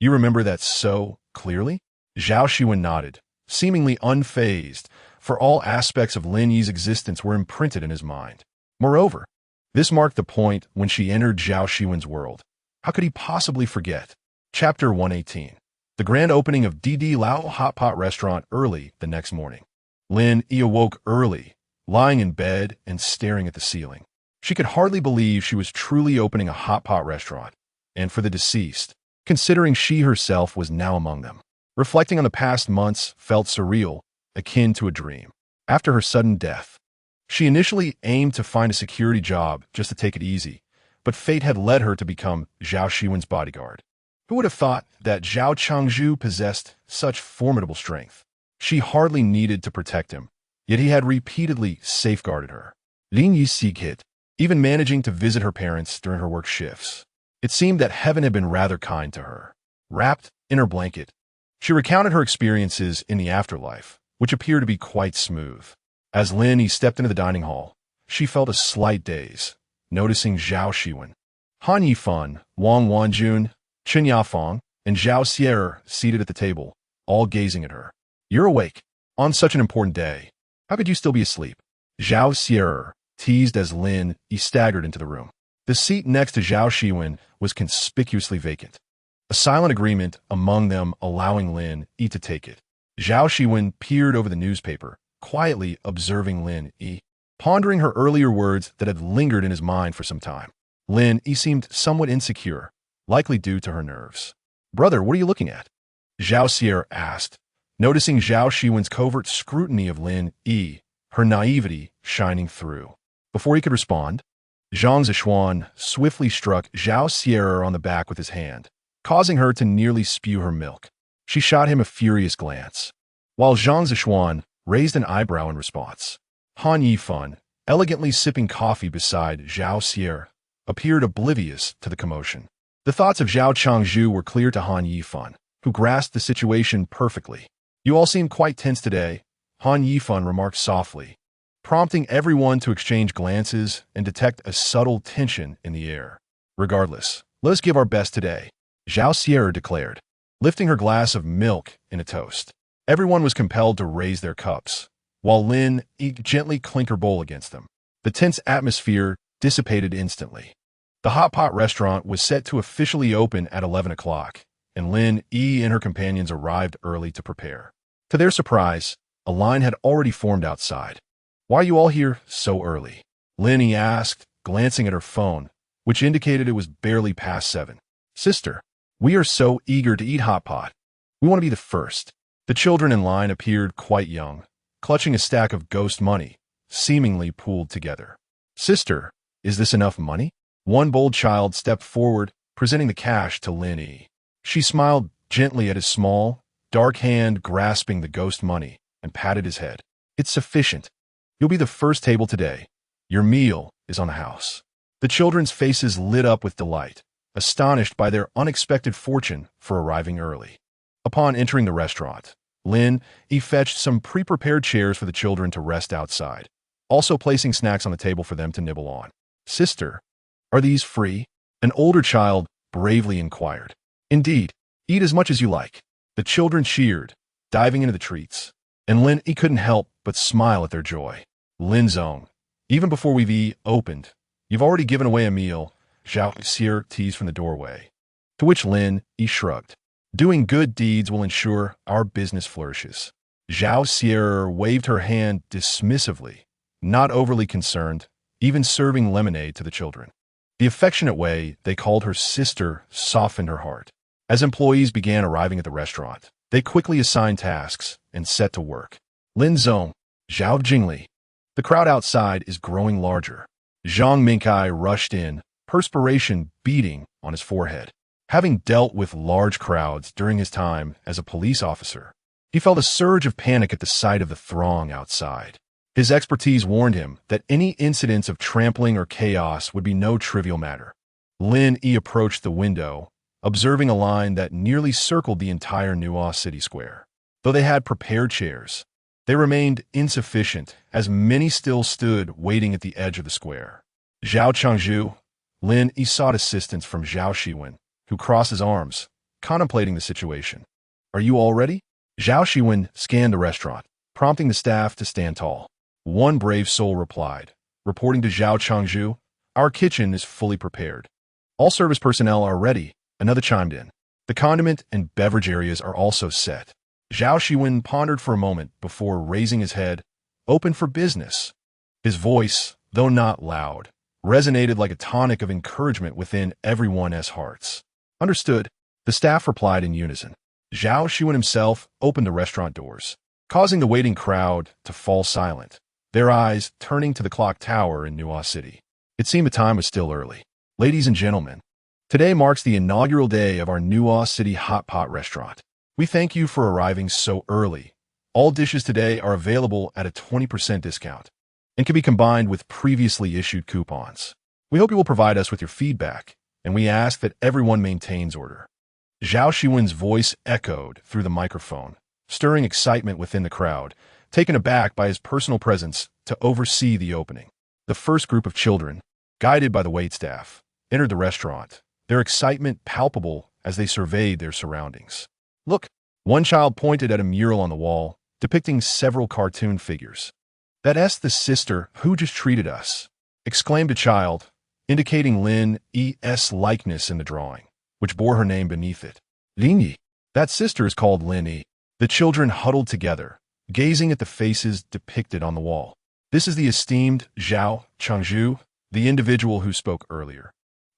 You remember that so clearly? Zhao Xiwen nodded, seemingly unfazed, for all aspects of Lin Yi's existence were imprinted in his mind. Moreover, this marked the point when she entered Zhao Xiwen's world. How could he possibly forget? Chapter 118. The grand opening of DD Lao Hot Pot Restaurant early the next morning. Lin Yi awoke early, lying in bed and staring at the ceiling. She could hardly believe she was truly opening a hot pot restaurant, and for the deceased, considering she herself was now among them. Reflecting on the past months felt surreal, akin to a dream. After her sudden death, she initially aimed to find a security job just to take it easy, but fate had led her to become Zhao Xiwen's bodyguard. Who would have thought that Zhao Chengzhu possessed such formidable strength? She hardly needed to protect him, yet he had repeatedly safeguarded her. Lin Yi Sigit, even managing to visit her parents during her work shifts. It seemed that heaven had been rather kind to her. Wrapped in her blanket, she recounted her experiences in the afterlife, which appeared to be quite smooth. As Lin Yi stepped into the dining hall, she felt a slight daze, noticing Zhao Xiwen, Han Yifan, Wang Wanjun, Chen Yafeng, and Zhao Xiwen seated at the table, all gazing at her. You're awake. On such an important day. How could you still be asleep? Zhao Xiwen teased as Lin Yi staggered into the room. The seat next to Zhao Xiwen was conspicuously vacant. A silent agreement among them allowing Lin Yi to take it. Zhao Xiwen peered over the newspaper, quietly observing Lin Yi, pondering her earlier words that had lingered in his mind for some time. Lin Yi seemed somewhat insecure, likely due to her nerves. Brother, what are you looking at? Zhao Xiwen asked, noticing Zhao Xiwen's covert scrutiny of Lin Yi, her naivety shining through. Before he could respond, Zhang Zishuan swiftly struck Zhao Xiwen on the back with his hand, causing her to nearly spew her milk. She shot him a furious glance, while Zhang Zishuan raised an eyebrow in response. Han Yifan, elegantly sipping coffee beside Zhao Xiwen, appeared oblivious to the commotion. The thoughts of Zhao Chengzhu were clear to Han Yifan, who grasped the situation perfectly. You all seem quite tense today, Han Yifan remarked softly, prompting everyone to exchange glances and detect a subtle tension in the air. Regardless, let us give our best today, Zhao Xiwen declared, lifting her glass of milk in a toast. Everyone was compelled to raise their cups, while Lin Yi gently clinked her bowl against them. The tense atmosphere dissipated instantly. The hot pot restaurant was set to officially open at 11 o'clock, and Lin Yi and her companions arrived early to prepare. To their surprise, a line had already formed outside. Why are you all here so early? Lin Yi asked, glancing at her phone, which indicated it was barely past 7. Sister, we are so eager to eat hot pot. We want to be the first. The children in line appeared quite young, clutching a stack of ghost money, seemingly pooled together. Sister, is this enough money? One bold child stepped forward, presenting the cash to Lin Yi. She smiled gently at his small, dark hand grasping the ghost money and patted his head. It's sufficient. You'll be the first table today. Your meal is on the house. The children's faces lit up with delight, astonished by their unexpected fortune for arriving early. Upon entering the restaurant, Lin Yi fetched some pre-prepared chairs for the children to rest outside, also placing snacks on the table for them to nibble on. Sister, are these free? An older child bravely inquired. Indeed, eat as much as you like. The children cheered, diving into the treats, and Lin Yi couldn't help but smile at their joy. Lin Zong, even before we've opened, you've already given away a meal, Zhao Xiwen teased from the doorway. To which Lin Yi shrugged. Doing good deeds will ensure our business flourishes. Zhao Xiwen waved her hand dismissively, not overly concerned, even serving lemonade to the children. The affectionate way they called her sister softened her heart. As employees began arriving at the restaurant, they quickly assigned tasks and set to work. Lin Zong, Zhao Jingli. The crowd outside is growing larger. Zhang Minkai rushed in, perspiration beading on his forehead. Having dealt with large crowds during his time as a police officer, he felt a surge of panic at the sight of the throng outside. His expertise warned him that any incidents of trampling or chaos would be no trivial matter. Lin Yi approached the window, observing a line that nearly circled the entire Nuo City Square. Though they had prepared chairs, they remained insufficient, as many still stood waiting at the edge of the square. Zhao Changzhu, Lin Yi sought assistance from Zhao Xiwen, who crossed his arms, contemplating the situation. Are you all ready? Zhao Xiwen scanned the restaurant, prompting the staff to stand tall. One brave soul replied, reporting to Zhao Changzhu, our kitchen is fully prepared. All service personnel are ready, another chimed in. The condiment and beverage areas are also set. Zhao Xiwen pondered for a moment before raising his head, open for business. His voice, though not loud, resonated like a tonic of encouragement within everyone's hearts. Understood, the staff replied in unison. Zhao Xiwen himself opened the restaurant doors, causing the waiting crowd to fall silent, their eyes turning to the clock tower in Nuo City. It seemed the time was still early. Ladies and gentlemen, today marks the inaugural day of our Nuo City Hot Pot restaurant. We thank you for arriving so early. All dishes today are available at a 20% discount and can be combined with previously issued coupons. We hope you will provide us with your feedback, and we ask that everyone maintains order. Zhao Xiwen's voice echoed through the microphone, stirring excitement within the crowd, taken aback by his personal presence to oversee the opening. The first group of children, guided by the waitstaff, entered the restaurant, their excitement palpable as they surveyed their surroundings. Look, one child pointed at a mural on the wall, depicting several cartoon figures. That's the sister who just treated us, exclaimed a child, indicating Lin Yi's likeness in the drawing, which bore her name beneath it. Lin Yi. That sister is called Lin Yi. The children huddled together, gazing at the faces depicted on the wall. This is the esteemed Zhao Changzhu, the individual who spoke earlier,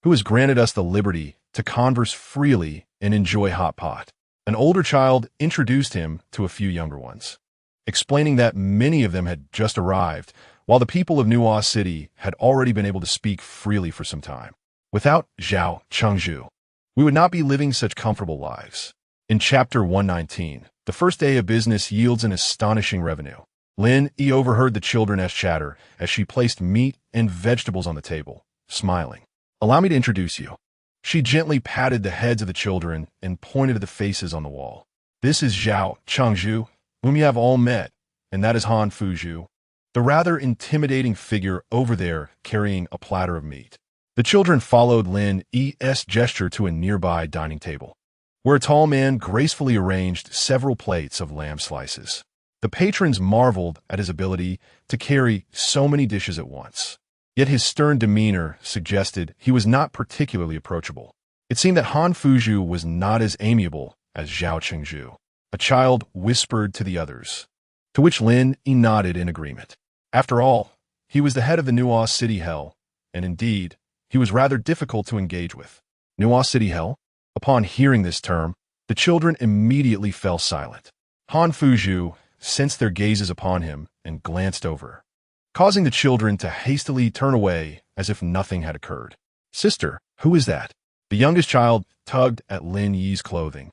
who has granted us the liberty to converse freely and enjoy hot pot. An older child introduced him to a few younger ones, explaining that many of them had just arrived, while the people of Nuo City had already been able to speak freely for some time. Without Zhao Changzhu, we would not be living such comfortable lives. In Chapter 119, the first day of business yields an astonishing revenue. Lin Yi overheard the children's chatter as she placed meat and vegetables on the table, smiling. Allow me to introduce you. She gently patted the heads of the children and pointed to the faces on the wall. This is Zhao Changzhu, whom you have all met, and that is Han Fuzhu, the rather intimidating figure over there carrying a platter of meat. The children followed Lin Yi's gesture to a nearby dining table, where a tall man gracefully arranged several plates of lamb slices. The patrons marveled at his ability to carry so many dishes at once. Yet his stern demeanor suggested he was not particularly approachable. It seemed that Han Fuzhu was not as amiable as Zhao Changzhu. A child whispered to the others, to which Lin Yi nodded in agreement. After all, he was the head of the Nuo City Hell, and indeed, he was rather difficult to engage with. Nuo City Hell? Upon hearing this term, the children immediately fell silent. Han Fuzhu sensed their gazes upon him and glanced over, causing the children to hastily turn away as if nothing had occurred. Sister, who is that? The youngest child tugged at Lin Yi's clothing,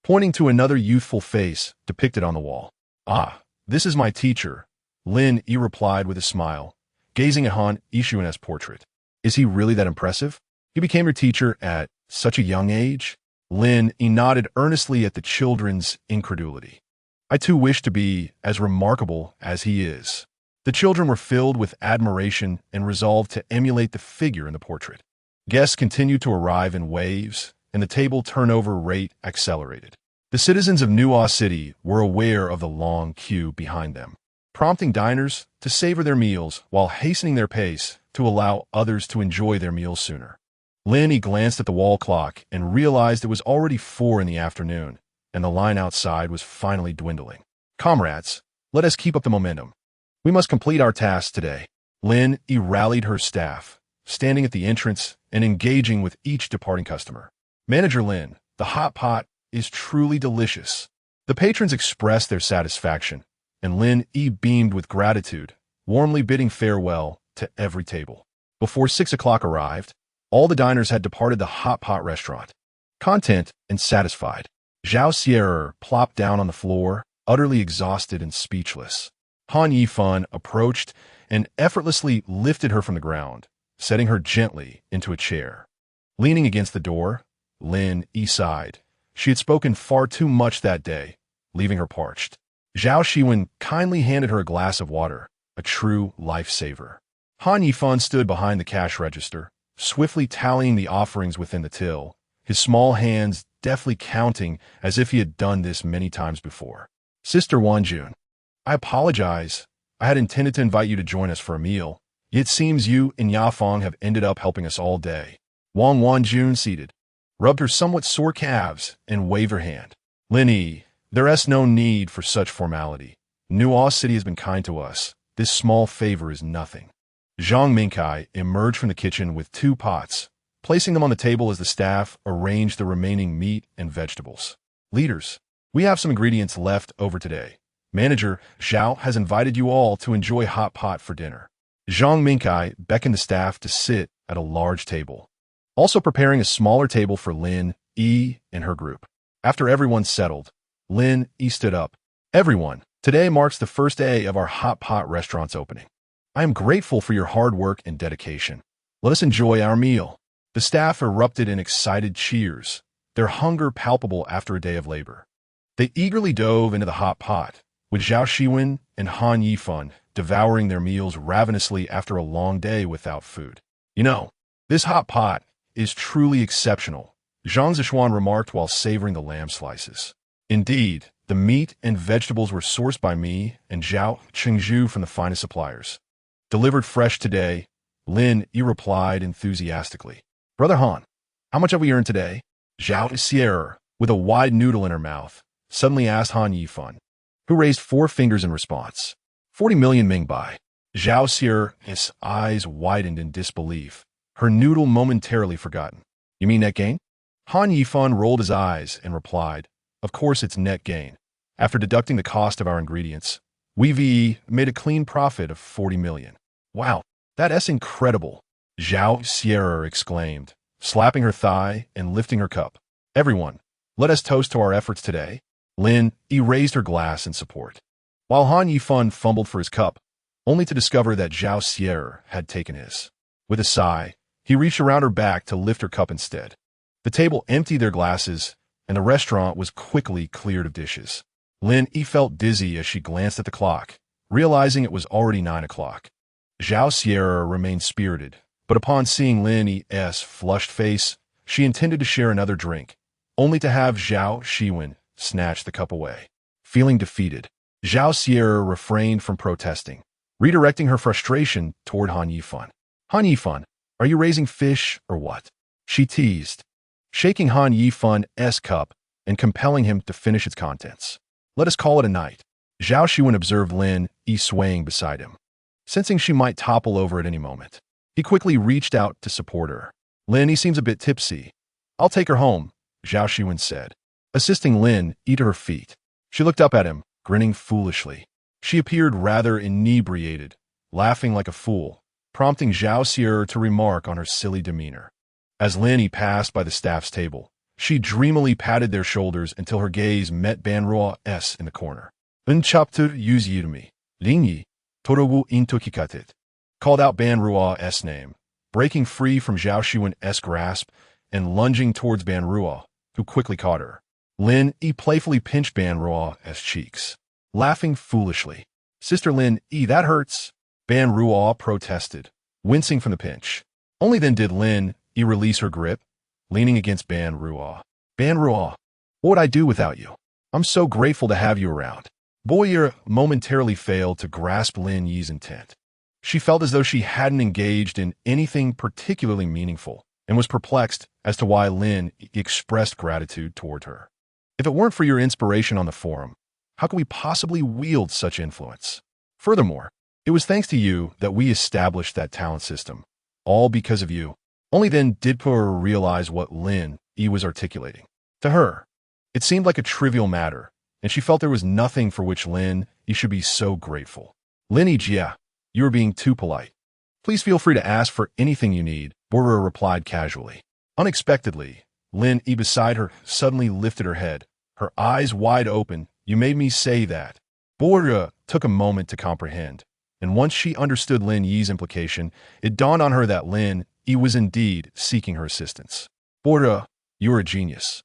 pointing to another youthful face depicted on the wall. Ah, this is my teacher, Lin Yi replied with a smile, gazing at Han Yishuan's portrait. Is he really that impressive? He became your teacher at such a young age? Lin Yi nodded earnestly at the children's incredulity. I too wish to be as remarkable as he is. The children were filled with admiration and resolved to emulate the figure in the portrait. Guests continued to arrive in waves, and the table turnover rate accelerated. The citizens of Nuo City were aware of the long queue behind them, prompting diners to savor their meals while hastening their pace to allow others to enjoy their meals sooner. Lin Yi glanced at the wall clock and realized it was already 4 in the afternoon, and the line outside was finally dwindling. Comrades, let us keep up the momentum. We must complete our task today. Lin Yi rallied her staff, standing at the entrance and engaging with each departing customer. Manager Lin, the hot pot is truly delicious. The patrons expressed their satisfaction, and Lin Yi beamed with gratitude, warmly bidding farewell to every table. Before 6 o'clock arrived, all the diners had departed the hot pot restaurant. Content and satisfied, Zhao Xiwen plopped down on the floor, utterly exhausted and speechless. Han Yifan approached and effortlessly lifted her from the ground, setting her gently into a chair. Leaning against the door, Lin Yi sighed. She had spoken far too much that day, leaving her parched. Zhao Xiwen kindly handed her a glass of water, a true lifesaver. Han Yifan stood behind the cash register, swiftly tallying the offerings within the till, his small hands deftly counting as if he had done this many times before. Sister Wanjun, I apologize. I had intended to invite you to join us for a meal. It seems you and Yafeng have ended up helping us all day. Wang Wanjun seated, rubbed her somewhat sore calves, and waved her hand. Lin Yi, there is no need for such formality. Nuo City has been kind to us. This small favor is nothing. Zhang Mingkai emerged from the kitchen with 2 pots, placing them on the table as the staff arranged the remaining meat and vegetables. Leaders, we have some ingredients left over today. Manager Zhao has invited you all to enjoy hot pot for dinner. Zhang Mingkai beckoned the staff to sit at a large table, also preparing a smaller table for Lin Yi and her group. After everyone settled, Lin Yi stood up. Everyone, today marks the first day of our hot pot restaurant's opening. I am grateful for your hard work and dedication. Let us enjoy our meal. The staff erupted in excited cheers, their hunger palpable after a day of labor. They eagerly dove into the hot pot, with Zhao Xiwen and Han Yifan devouring their meals ravenously after a long day without food. You know, this hot pot is truly exceptional, Zhang Zishuan remarked while savoring the lamb slices. Indeed, the meat and vegetables were sourced by me and Zhao Chengzhu from the finest suppliers. Delivered fresh today, Lin Yi replied enthusiastically. Brother Han, how much have we earned today? Zhao Xiwen, with a wide noodle in her mouth, suddenly asked Han Yifan, who raised 4 fingers in response. 40 million Mingbai. Zhao Xiwen's eyes widened in disbelief, her noodle momentarily forgotten. You mean net gain? Han Yifan rolled his eyes and replied, of course it's net gain. After deducting the cost of our ingredients, we made a clean profit of 40 million. Wow, that's incredible, Zhao Xiwen exclaimed, slapping her thigh and lifting her cup. Everyone, let us toast to our efforts today. Lin Yi raised her glass in support, while Han Yifan fumbled for his cup, only to discover that Zhao Xiwen had taken his. With a sigh, he reached around her back to lift her cup instead. The table emptied their glasses, and the restaurant was quickly cleared of dishes. Lin Yi felt dizzy as she glanced at the clock, realizing it was already 9 o'clock. Zhao Xiwen remained spirited, but upon seeing Lin Yi's flushed face, she intended to share another drink, only to have Zhao Xiwen snatch the cup away. Feeling defeated, Zhao Xiwen refrained from protesting, redirecting her frustration toward Han Yifan. Han Yifan, are you raising fish or what? She teased, shaking Han Yifan's cup and compelling him to finish its contents. Let us call it a night. Zhao Xiwen observed Lin Yi swaying beside him, sensing she might topple over at any moment. He quickly reached out to support her. Lin Yi seems a bit tipsy. I'll take her home, Zhao Xiwen said, assisting Lin Yi to her feet. She looked up at him, grinning foolishly. She appeared rather inebriated, laughing like a fool, prompting Zhao Xiwen to remark on her silly demeanor. As Lin Yi passed by the staff's table, she dreamily patted their shoulders until her gaze met Ban Ruo's in the corner. Unchapter use yirmi, Lin Yi, Torogu intokikatet, called out Ban Ruo's name, breaking free from Zhao Xiwen's grasp and lunging towards Ban Ruo, who quickly caught her. Lin Yi playfully pinched Ban Ruo's cheeks, laughing foolishly. Sister Lin Yi, that hurts, Ban Ruo protested, wincing from the pinch. Only then did Lin Yi release her grip, leaning against Ban Ruo. Ban Ruo, what would I do without you? I'm so grateful to have you around. Boyer momentarily failed to grasp Lin Yi's intent. She felt as though she hadn't engaged in anything particularly meaningful, and was perplexed as to why Lin expressed gratitude toward her. If it weren't for your inspiration on the forum, how could we possibly wield such influence? Furthermore, it was thanks to you that we established that talent system. All because of you. Only then did Pura realize what Lin Yi was articulating. To her, it seemed like a trivial matter, and she felt there was nothing for which Lin Yi should be so grateful. Lin Yi, Jia, you are being too polite. Please feel free to ask for anything you need, Pura replied casually. Unexpectedly, Lin Yi beside her suddenly lifted her head, her eyes wide open. You made me say that. Pura took a moment to comprehend, and once she understood Lin Yi's implication, it dawned on her that Lin Yi was indeed seeking her assistance. Pura, you are a genius.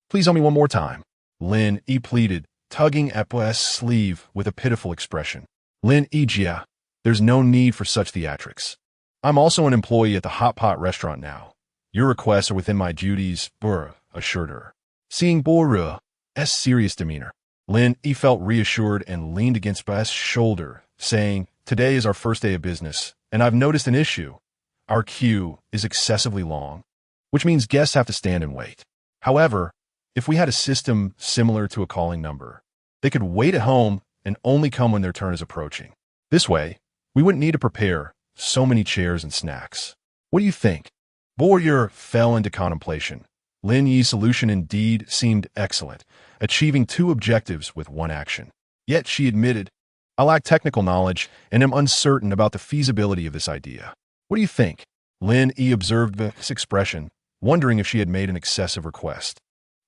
Please tell me one more time. Lin Yi pleaded, tugging at Pua's sleeve with a pitiful expression. Lin Yi, Jia, there's no need for such theatrics. I'm also an employee at the Hot Pot restaurant now. Your requests are within my duties, Pura assured her. Seeing Pura's serious demeanor, Lin Yi felt reassured and leaned against Pua's shoulder, saying, Today is our first day of business, and I've noticed an issue. Our queue is excessively long, which means guests have to stand and wait. However, if we had a system similar to a calling number, they could wait at home and only come when their turn is approaching. This way, we wouldn't need to prepare so many chairs and snacks. What do you think? Boyer fell into contemplation. Lin Yi's solution indeed seemed excellent, achieving two objectives with one action. Yet she admitted, I lack technical knowledge and am uncertain about the feasibility of this idea. What do you think? Lin Yi observed this expression, wondering if she had made an excessive request.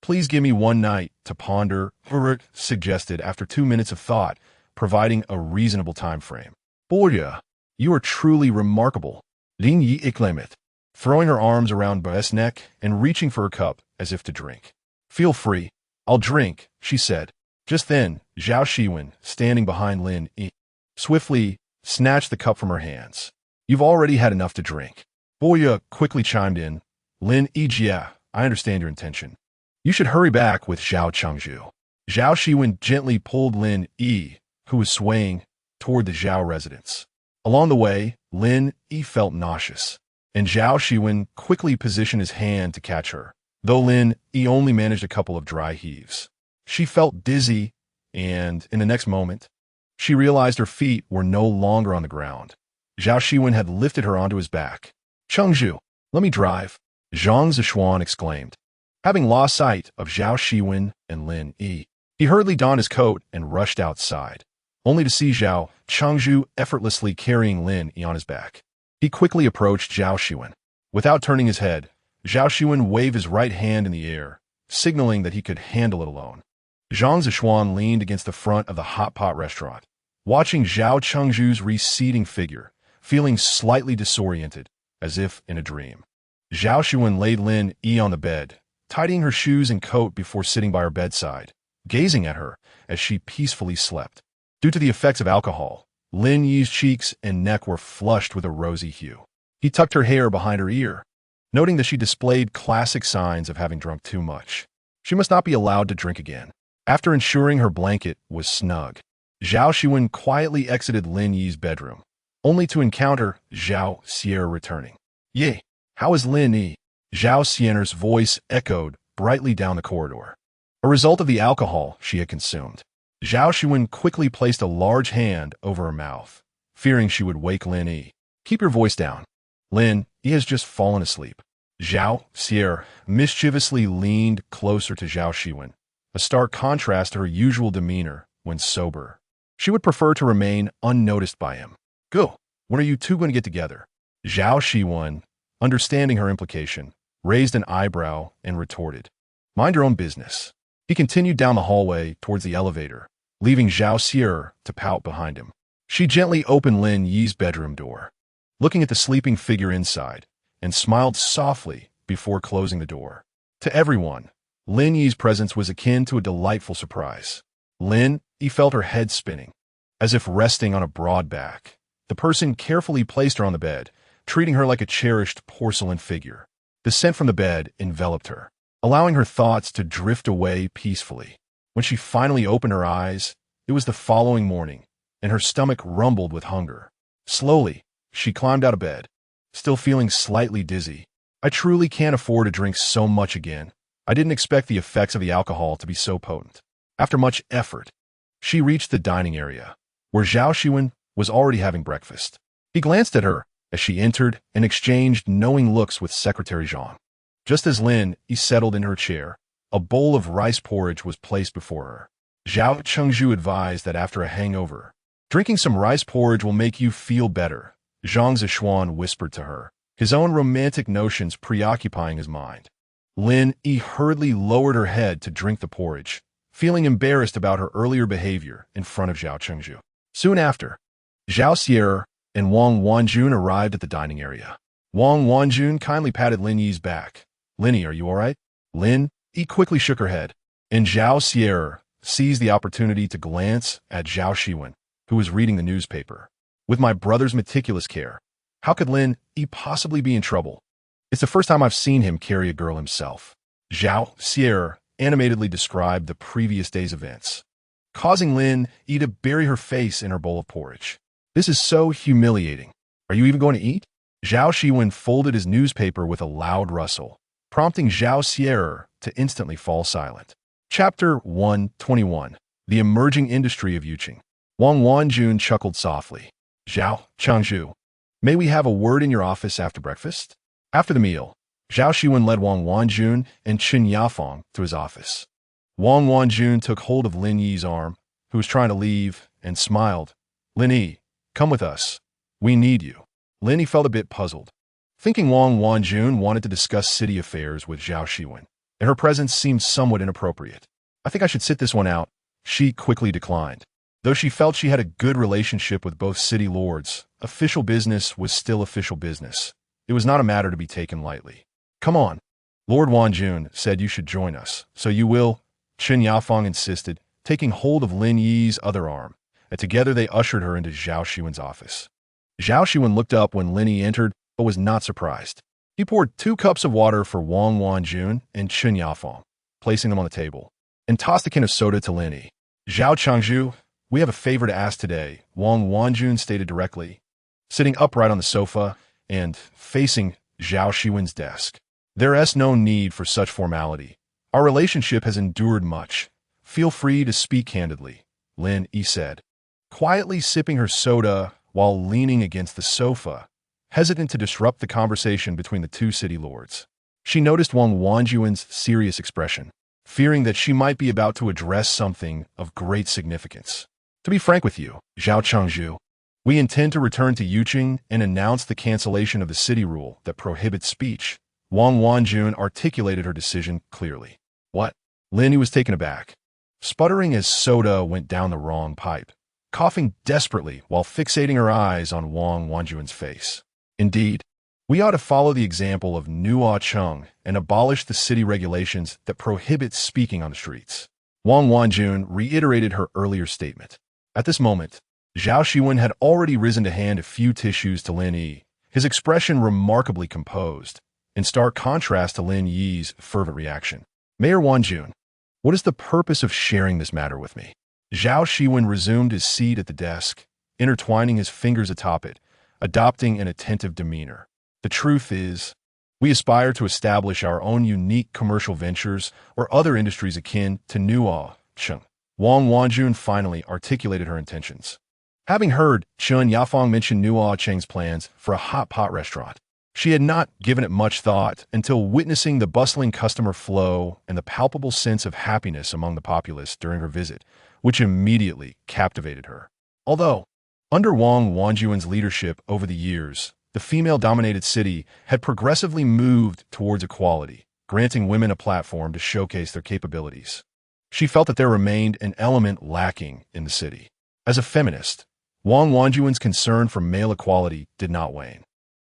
Please give me one night to ponder, Pura suggested after 2 minutes of thought, providing a reasonable time frame. Boya, you are truly remarkable. Lin Yi exclaimed, throwing her arms around Pua's neck and reaching for her cup as if to drink. Feel free. I'll drink, she said. Just then, Zhao Xiwen, standing behind Lin Yi, swiftly snatched the cup from her hands. You've already had enough to drink. Boya quickly chimed in. Lin Yi, Jia, I understand your intention. You should hurry back with Zhao Chengzhu. Zhao Xiwen gently pulled Lin Yi, who was swaying, toward the Zhao residence. Along the way, Lin Yi felt nauseous, and Zhao Xiwen quickly positioned his hand to catch her, though Lin Yi only managed a couple of dry heaves. She felt dizzy, and in the next moment, she realized her feet were no longer on the ground. Zhao Xiwen had lifted her onto his back. Chengzhu, let me drive, Zhang Zishuan exclaimed. Having lost sight of Zhao Xiwen and Lin Yi, he hurriedly donned his coat and rushed outside, only to see Zhao Chengzhu effortlessly carrying Lin Yi on his back. He quickly approached Zhao Xiwen. Without turning his head, Zhao Xiwen waved his right hand in the air, signaling that he could handle it alone. Zhang Zishuan leaned against the front of the Hot Pot restaurant, watching Zhao Chengzhu's receding figure, feeling slightly disoriented, as if in a dream. Zhao Xiwen laid Lin Yi on the bed, tidying her shoes and coat before sitting by her bedside, gazing at her as she peacefully slept. Due to the effects of alcohol, Lin Yi's cheeks and neck were flushed with a rosy hue. He tucked her hair behind her ear, noting that she displayed classic signs of having drunk too much. She must not be allowed to drink again. After ensuring her blanket was snug, Zhao Xiwen quietly exited Lin Yi's bedroom, only to encounter Zhao Xiwen returning. Yay, how is Lin Yi? Zhao Xiwen's voice echoed brightly down the corridor. A result of the alcohol she had consumed. Zhao Xiwen quickly placed a large hand over her mouth, fearing she would wake Lin Yi. Keep your voice down. Lin Yi has just fallen asleep. Zhao Xiwen mischievously leaned closer to Zhao Xiwen, a stark contrast to her usual demeanor when sober. She would prefer to remain unnoticed by him. Go. When are you two going to get together? Zhao Xiwen, understanding her implication, raised an eyebrow and retorted. Mind your own business. He continued down the hallway towards the elevator, leaving Zhao Xiwen to pout behind him. She gently opened Lin Yi's bedroom door, looking at the sleeping figure inside, and smiled softly before closing the door. To everyone, Lin Yi's presence was akin to a delightful surprise. Lin Yi felt her head spinning, as if resting on a broad back. The person carefully placed her on the bed, treating her like a cherished porcelain figure. The scent from the bed enveloped her, allowing her thoughts to drift away peacefully. When she finally opened her eyes, it was the following morning, and her stomach rumbled with hunger. Slowly, she climbed out of bed, still feeling slightly dizzy. I truly can't afford to drink so much again. I didn't expect the effects of the alcohol to be so potent. After much effort, she reached the dining area, where Zhao Xiwen was already having breakfast. He glanced at her as she entered and exchanged knowing looks with Secretary Zhang. Just as Lin Yi settled in her chair, a bowl of rice porridge was placed before her. Zhao Chengzhu advised that after a hangover, drinking some rice porridge will make you feel better. Zhang Zishuan whispered to her, his own romantic notions preoccupying his mind. Lin Yi hurriedly lowered her head to drink the porridge, feeling embarrassed about her earlier behavior in front of Zhao Chengzhu. Soon after, Zhao Xiwen and Wang Wanjun arrived at the dining area. Wang Wanjun kindly patted Lin Yi's back. Lin Yi, are you all right? Lin Yi quickly shook her head, and Zhao Xiwen seized the opportunity to glance at Zhao Xiwen, who was reading the newspaper. With my brother's meticulous care, how could Lin Yi possibly be in trouble? It's the first time I've seen him carry a girl himself. Zhao Xiwen animatedly described the previous day's events, causing Lin Yi to bury her face in her bowl of porridge. This is so humiliating. Are you even going to eat? Zhao Xiwen folded his newspaper with a loud rustle, prompting Zhao Xiwen to instantly fall silent. Chapter 121. The Emerging Industry of Yuching. Wang Wanjun chuckled softly. Zhao Chengzhu, may we have a word in your office after breakfast? After the meal, Zhao Xiwen led Wang Wanjun and Qin Yafang to his office. Wang Wanjun took hold of Lin Yi's arm, who was trying to leave, and smiled. Lin Yi, come with us. We need you. Lin Yi felt a bit puzzled, thinking Wang Wanjun wanted to discuss city affairs with Zhao Xiwen, and her presence seemed somewhat inappropriate. I think I should sit this one out. She quickly declined. Though she felt she had a good relationship with both city lords, official business was still official business. It was not a matter to be taken lightly. Come on. Lord Wanjun said you should join us, so you will, Qin Yafang insisted, taking hold of Lin Yi's other arm, and together they ushered her into Zhao Xiwen's office. Zhao Xiwen looked up when Lin Yi entered, but was not surprised. He poured 2 cups of water for Wang Wanjun and Qin Yafang, placing them on the table, and tossed a can of soda to Lin Yi. Zhao Chengzhu, we have a favor to ask today, Wang Wanjun stated directly, sitting upright on the sofa and facing Zhao Xiwen's desk. There is no need for such formality. Our relationship has endured much. Feel free to speak candidly, Lin Yi said, quietly sipping her soda while leaning against the sofa, hesitant to disrupt the conversation between the 2 city lords. She noticed Wang Wanjun's serious expression, fearing that she might be about to address something of great significance. To be frank with you, Zhao Chengzhu, we intend to return to Yuching and announce the cancellation of the city rule that prohibits speech. Wang Wanjun articulated her decision clearly. What? Lin Yi was taken aback, sputtering as soda went down the wrong pipe, coughing desperately while fixating her eyes on Wang Wanjun's face. Indeed, we ought to follow the example of Nuo Cheng and abolish the city regulations that prohibit speaking on the streets. Wang Wanjun reiterated her earlier statement. At this moment, Zhao Xiwen had already risen to hand a few tissues to Lin Yi, his expression remarkably composed, in stark contrast to Lin Yi's fervent reaction. Mayor Wanjun, what is the purpose of sharing this matter with me? Zhao Xiwen resumed his seat at the desk, intertwining his fingers atop it, adopting an attentive demeanor. The truth is, we aspire to establish our own unique commercial ventures or other industries akin to Nuo Cheng. Wang Wanjun finally articulated her intentions. Having heard Qin Yafang mention Nuo Cheng's plans for a hot pot restaurant, she had not given it much thought until witnessing the bustling customer flow and the palpable sense of happiness among the populace during her visit, which immediately captivated her. Although, under Wang Wanjun's leadership over the years, the female-dominated city had progressively moved towards equality, granting women a platform to showcase their capabilities. She felt that there remained an element lacking in the city. As a feminist, Wang Wanjun's concern for male equality did not wane.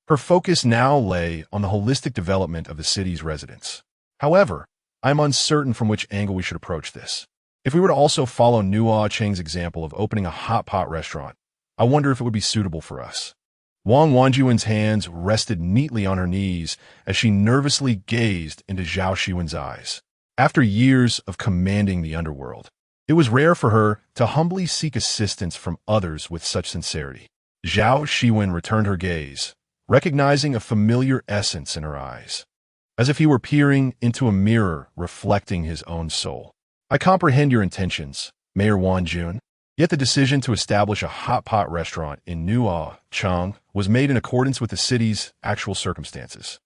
Her focus now lay on the holistic development of the city's residents. However, I am uncertain from which angle we should approach this. If we were to also follow Nuo Cheng's example of opening a hot pot restaurant, I wonder if it would be suitable for us. Wang Wanjun's hands rested neatly on her knees as she nervously gazed into Zhao Xiwen's eyes. After years of commanding the underworld, it was rare for her to humbly seek assistance from others with such sincerity. Zhao Xiwen returned her gaze, recognizing a familiar essence in her eyes, as if he were peering into a mirror reflecting his own soul. I comprehend your intentions, Mayor Wan Jun. Yet the decision to establish a hot pot restaurant in Nuo Cheng was made in accordance with the city's actual circumstances.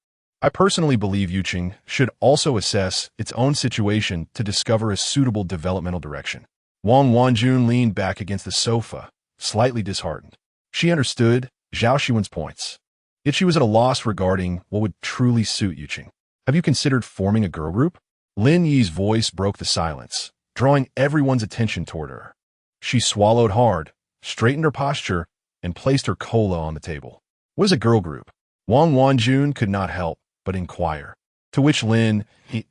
I personally believe Yuqing should also assess its own situation to discover a suitable developmental direction. Wang Wanjun leaned back against the sofa, slightly disheartened. She understood Zhao Xiwen's points, yet she was at a loss regarding what would truly suit Yuqing. Have you considered forming a girl group? Lin Yi's voice broke the silence, drawing everyone's attention toward her. She swallowed hard, straightened her posture, and placed her cola on the table. What is a girl group? Wang Wanjun could not help but inquire, to which Lin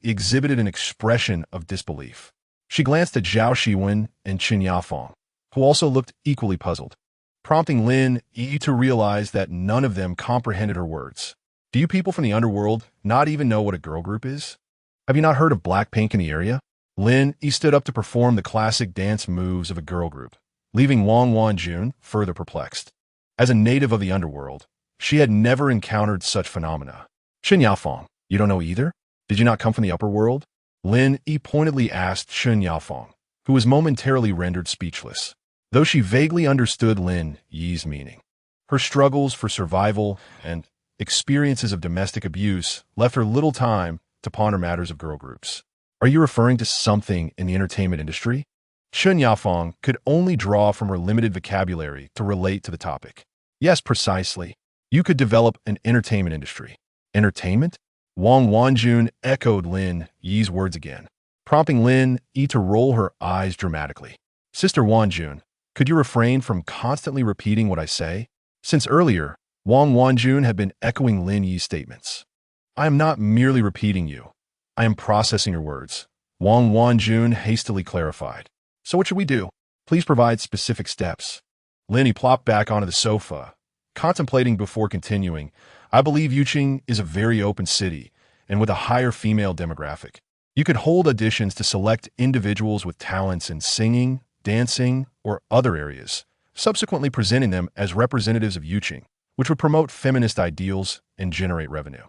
exhibited an expression of disbelief. She glanced at Zhao Xiwen and Qin Yafeng, who also looked equally puzzled, prompting Lin Yi to realize that none of them comprehended her words. Do you people from the underworld not even know what a girl group is? Have you not heard of Blackpink in the area? Lin Yi stood up to perform the classic dance moves of a girl group, leaving Wang Wanjun further perplexed. As a native of the underworld, she had never encountered such phenomena. Qin Yafeng, you don't know either? Did you not come from the upper world? Lin Yi pointedly asked Qin Yafeng, who was momentarily rendered speechless, though she vaguely understood Lin Yi's meaning. Her struggles for survival and experiences of domestic abuse left her little time to ponder matters of girl groups. Are you referring to something in the entertainment industry? Qin Yafeng could only draw from her limited vocabulary to relate to the topic. Yes, precisely. You could develop an entertainment industry. Entertainment? Wang Wanjun echoed Lin Yi's words again, prompting Lin Yi to roll her eyes dramatically. Sister Wanjun, could you refrain from constantly repeating what I say? Since earlier, Wang Wanjun had been echoing Lin Yi's statements. I am not merely repeating you. I am processing your words, Wang Wanjun hastily clarified. So what should we do? Please provide specific steps. Lin Yi plopped back onto the sofa, contemplating before continuing. I believe Yuqing is a very open city, and with a higher female demographic. You could hold auditions to select individuals with talents in singing, dancing, or other areas, subsequently presenting them as representatives of Yuqing, which would promote feminist ideals and generate revenue.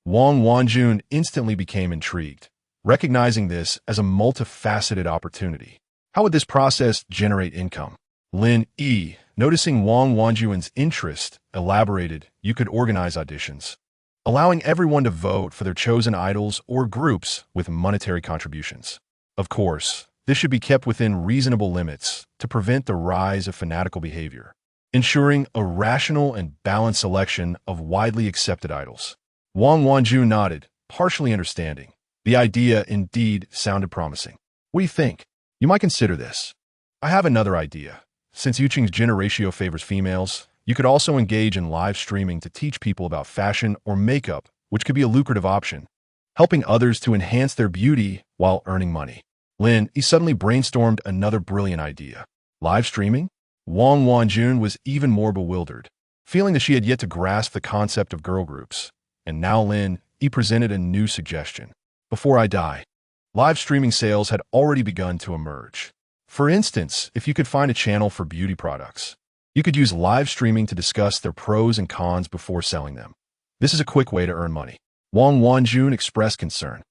Wang Wanjun instantly became intrigued, recognizing this as a multifaceted opportunity. How would this process generate income? Lin Yi, noticing Wang Wanjun's interest, elaborated, you could organize auditions, allowing everyone to vote for their chosen idols or groups with monetary contributions. Of course, this should be kept within reasonable limits to prevent the rise of fanatical behavior, ensuring a rational and balanced selection of widely accepted idols. Wang Wanjun nodded, partially understanding. The idea indeed sounded promising. What do you think? You might consider this. I have another idea. Since Yuqing's gender ratio favors females, you could also engage in live streaming to teach people about fashion or makeup, which could be a lucrative option, helping others to enhance their beauty while earning money. Lin Yi suddenly brainstormed another brilliant idea. Live streaming? Wang Wanjun was even more bewildered, feeling that she had yet to grasp the concept of girl groups. And now Lin Yi presented a new suggestion. Before I die, live streaming sales had already begun to emerge. For instance, if you could find a channel for beauty products, you could use live streaming to discuss their pros and cons before selling them. This is a quick way to earn money. Wang Wanjun expressed concern,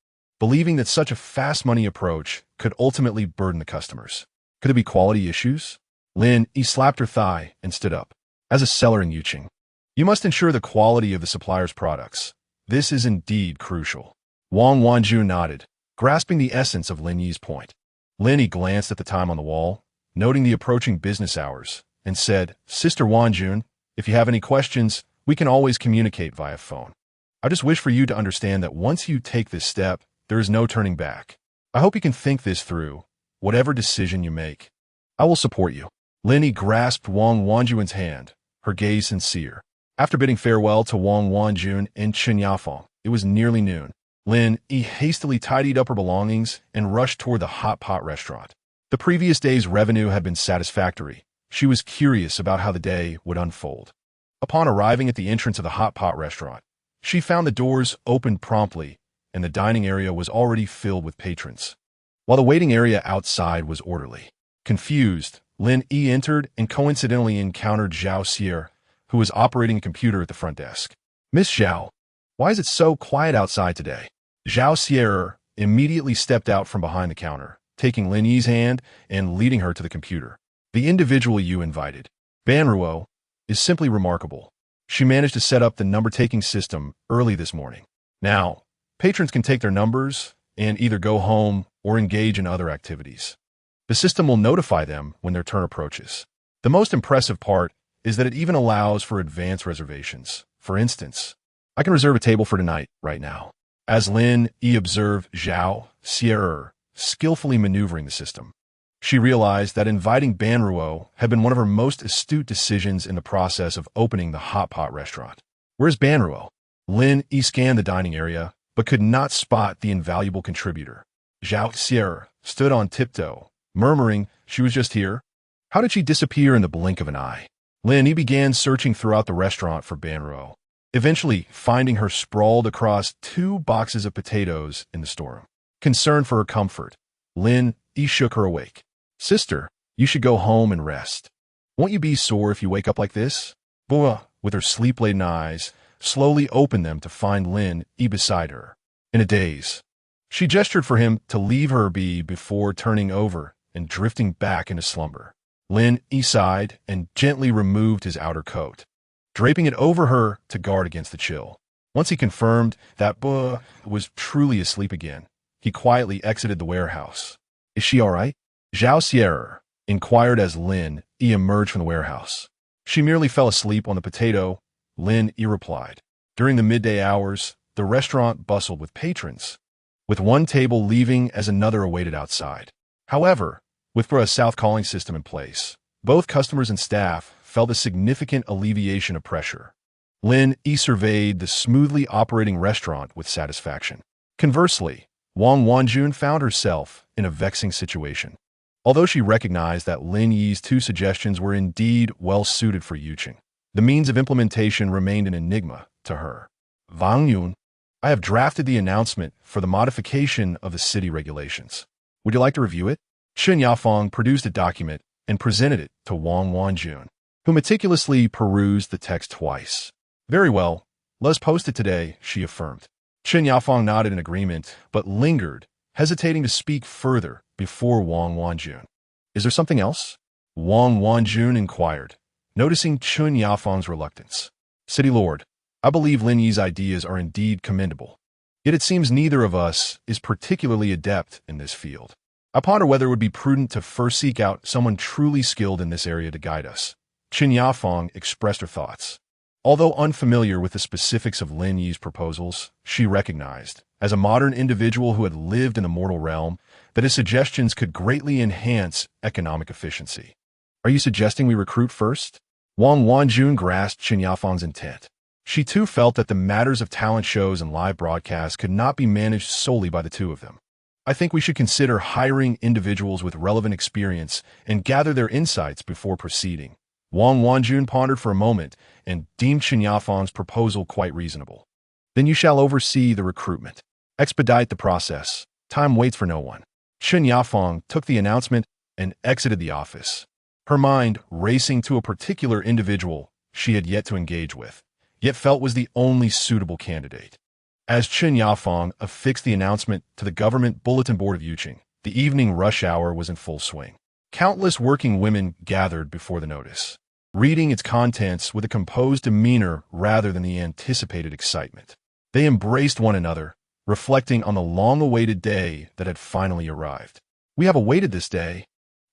believing that such a fast money approach could ultimately burden the customers. Could there be quality issues? Lin Yi slapped her thigh and stood up. As a seller in Yuqing, you must ensure the quality of the supplier's products. This is indeed crucial. Wang Wanjun nodded, grasping the essence of Lin Yi's point. Lin Yi glanced at the time on the wall, noting the approaching business hours, and said, Sister Wanjun, if you have any questions, we can always communicate via phone. I just wish for you to understand that once you take this step, there is no turning back. I hope you can think this through, whatever decision you make. I will support you. Lin Yi grasped Wang Wanjun's hand, her gaze sincere. After bidding farewell to Wang Wanjun and Qin Yafeng, it was nearly noon. Lin Yi hastily tidied up her belongings and rushed toward the hot pot restaurant. The previous day's revenue had been satisfactory. She was curious about how the day would unfold. Upon arriving at the entrance of the hot pot restaurant, she found the doors opened promptly, and the dining area was already filled with patrons, while the waiting area outside was orderly. Confused, Lin Yi entered and coincidentally encountered Zhao Xiwen, who was operating a computer at the front desk. "Miss Zhao, why is it so quiet outside today?" Zhao Xiwen immediately stepped out from behind the counter, taking Lin Yi's hand and leading her to the computer. "The individual you invited, Banruo, is simply remarkable. She managed to set up the number-taking system early this morning. Now, patrons can take their numbers and either go home or engage in other activities. The system will notify them when their turn approaches. The most impressive part is that it even allows for advance reservations. For instance, I can reserve a table for tonight, right now." As Lin Yi observed Zhao Xiwen skillfully maneuvering the system, she realized that inviting Banruo had been one of her most astute decisions in the process of opening the hot pot restaurant. "Where's Banruo?" Lin Yi scanned the dining area, but could not spot the invaluable contributor. Zhao Xiwen stood on tiptoe, murmuring she was just here. How did she disappear in the blink of an eye? Lin Yi began searching throughout the restaurant for Banruo, eventually finding her sprawled across 2 boxes of potatoes in the storeroom. Concerned for her comfort, Lin Yi shook her awake. "Sister, you should go home and rest. Won't you be sore if you wake up like this?" Bua, with her sleep-laden eyes, slowly opened them to find Lin Yi beside her. In a daze, she gestured for him to leave her be before turning over and drifting back into slumber. Lin Yi sighed and gently removed his outer coat, draping it over her to guard against the chill. Once he confirmed that Bua was truly asleep again, he quietly exited the warehouse. "Is she all right?" Zhao Xiwen inquired as Lin Yi emerged from the warehouse. "She merely fell asleep on the potato," Lin Yi replied. During the midday hours, the restaurant bustled with patrons, with one table leaving as another awaited outside. However, with a south calling system in place, both customers and staff felt a significant alleviation of pressure. Lin Yi surveyed the smoothly operating restaurant with satisfaction. Conversely, Wang Wanjun found herself in a vexing situation. Although she recognized that Lin Yi's 2 suggestions were indeed well-suited for Yuqing, the means of implementation remained an enigma to her. "Wang Yun, I have drafted the announcement for the modification of the city regulations. Would you like to review it?" Chen Yafeng produced a document and presented it to Wang Wanjun, who meticulously perused the text twice. "Very well, let's post it today," she affirmed. Chen Yafeng nodded in agreement, but lingered, hesitating to speak further before Wang Wanjun. "Is there something else?" Wang Wanjun inquired, noticing Chen Yafeng's reluctance. "City Lord, I believe Lin Yi's ideas are indeed commendable. Yet it seems neither of us is particularly adept in this field. I ponder whether it would be prudent to first seek out someone truly skilled in this area to guide us." Chen Yafeng expressed her thoughts. Although unfamiliar with the specifics of Lin Yi's proposals, she recognized, as a modern individual who had lived in the mortal realm, that his suggestions could greatly enhance economic efficiency. "Are you suggesting we recruit first?" Wang Wanjun grasped Chen Yafeng's intent. She too felt that the matters of talent shows and live broadcasts could not be managed solely by the 2 of them. "I think we should consider hiring individuals with relevant experience and gather their insights before proceeding." Wang Wanjun pondered for a moment and deemed Chen Yafeng's proposal quite reasonable. "Then you shall oversee the recruitment. Expedite the process. Time waits for no one." Chen Yafeng took the announcement and exited the office, her mind racing to a particular individual she had yet to engage with, yet felt was the only suitable candidate. As Chen Yafeng affixed the announcement to the government bulletin board of Yuqing, the evening rush hour was in full swing. Countless working women gathered before the notice, reading its contents with a composed demeanor rather than the anticipated excitement. They embraced one another, reflecting on the long-awaited day that had finally arrived. "We have awaited this day.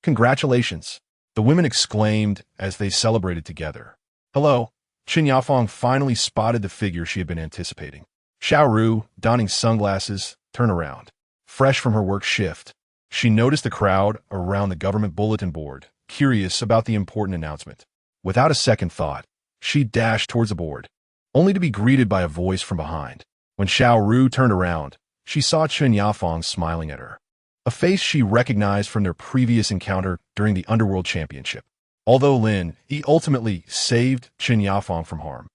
Congratulations," the women exclaimed as they celebrated together. "Hello." Chen Yafeng finally spotted the figure she had been anticipating. Xiao, donning sunglasses, turned around. Fresh from her work shift, she noticed the crowd around the government bulletin board, curious about the important announcement. Without a second thought, she dashed towards the board, only to be greeted by a voice from behind. When Xiao turned around, she saw Chen Yafeng smiling at her, a face she recognized from their previous encounter during the Underworld Championship. Although Lin Yi ultimately saved Chen Yafeng from harm,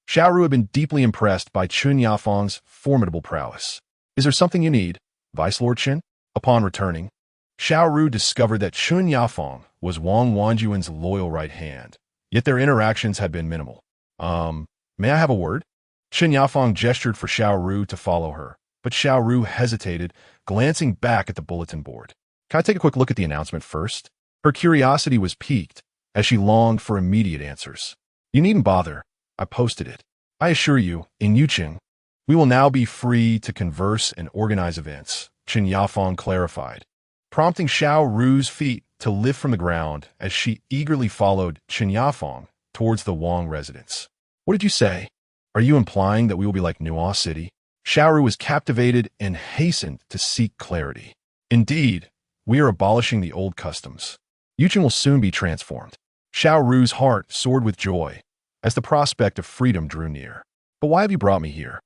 Xiao had been deeply impressed by Chen Yafeng's formidable prowess. "Is there something you need, Vice Lord Chen?" Upon returning, Xiao discovered that Chen Yafeng was Wang Wanjun's loyal right hand, yet their interactions had been minimal. May I have a word? Chen Yafeng gestured for Xiao Ru to follow her, but Xiao Ru hesitated, glancing back at the bulletin board. Can I take a quick look at the announcement first? Her curiosity was piqued as she longed for immediate answers. You needn't bother. I posted it. I assure you, in Yuqing, we will now be free to converse and organize events, Chen Yafeng clarified, prompting Xiao Ru's feet to lift from the ground as she eagerly followed Chen Yafeng towards the Wang residence. What did you say? Are you implying that we will be like Nuo City? Xiao Ru was captivated and hastened to seek clarity. Indeed, we are abolishing the old customs. Yuqing will soon be transformed. Xiao Ru's heart soared with joy as the prospect of freedom drew near. But why have you brought me here?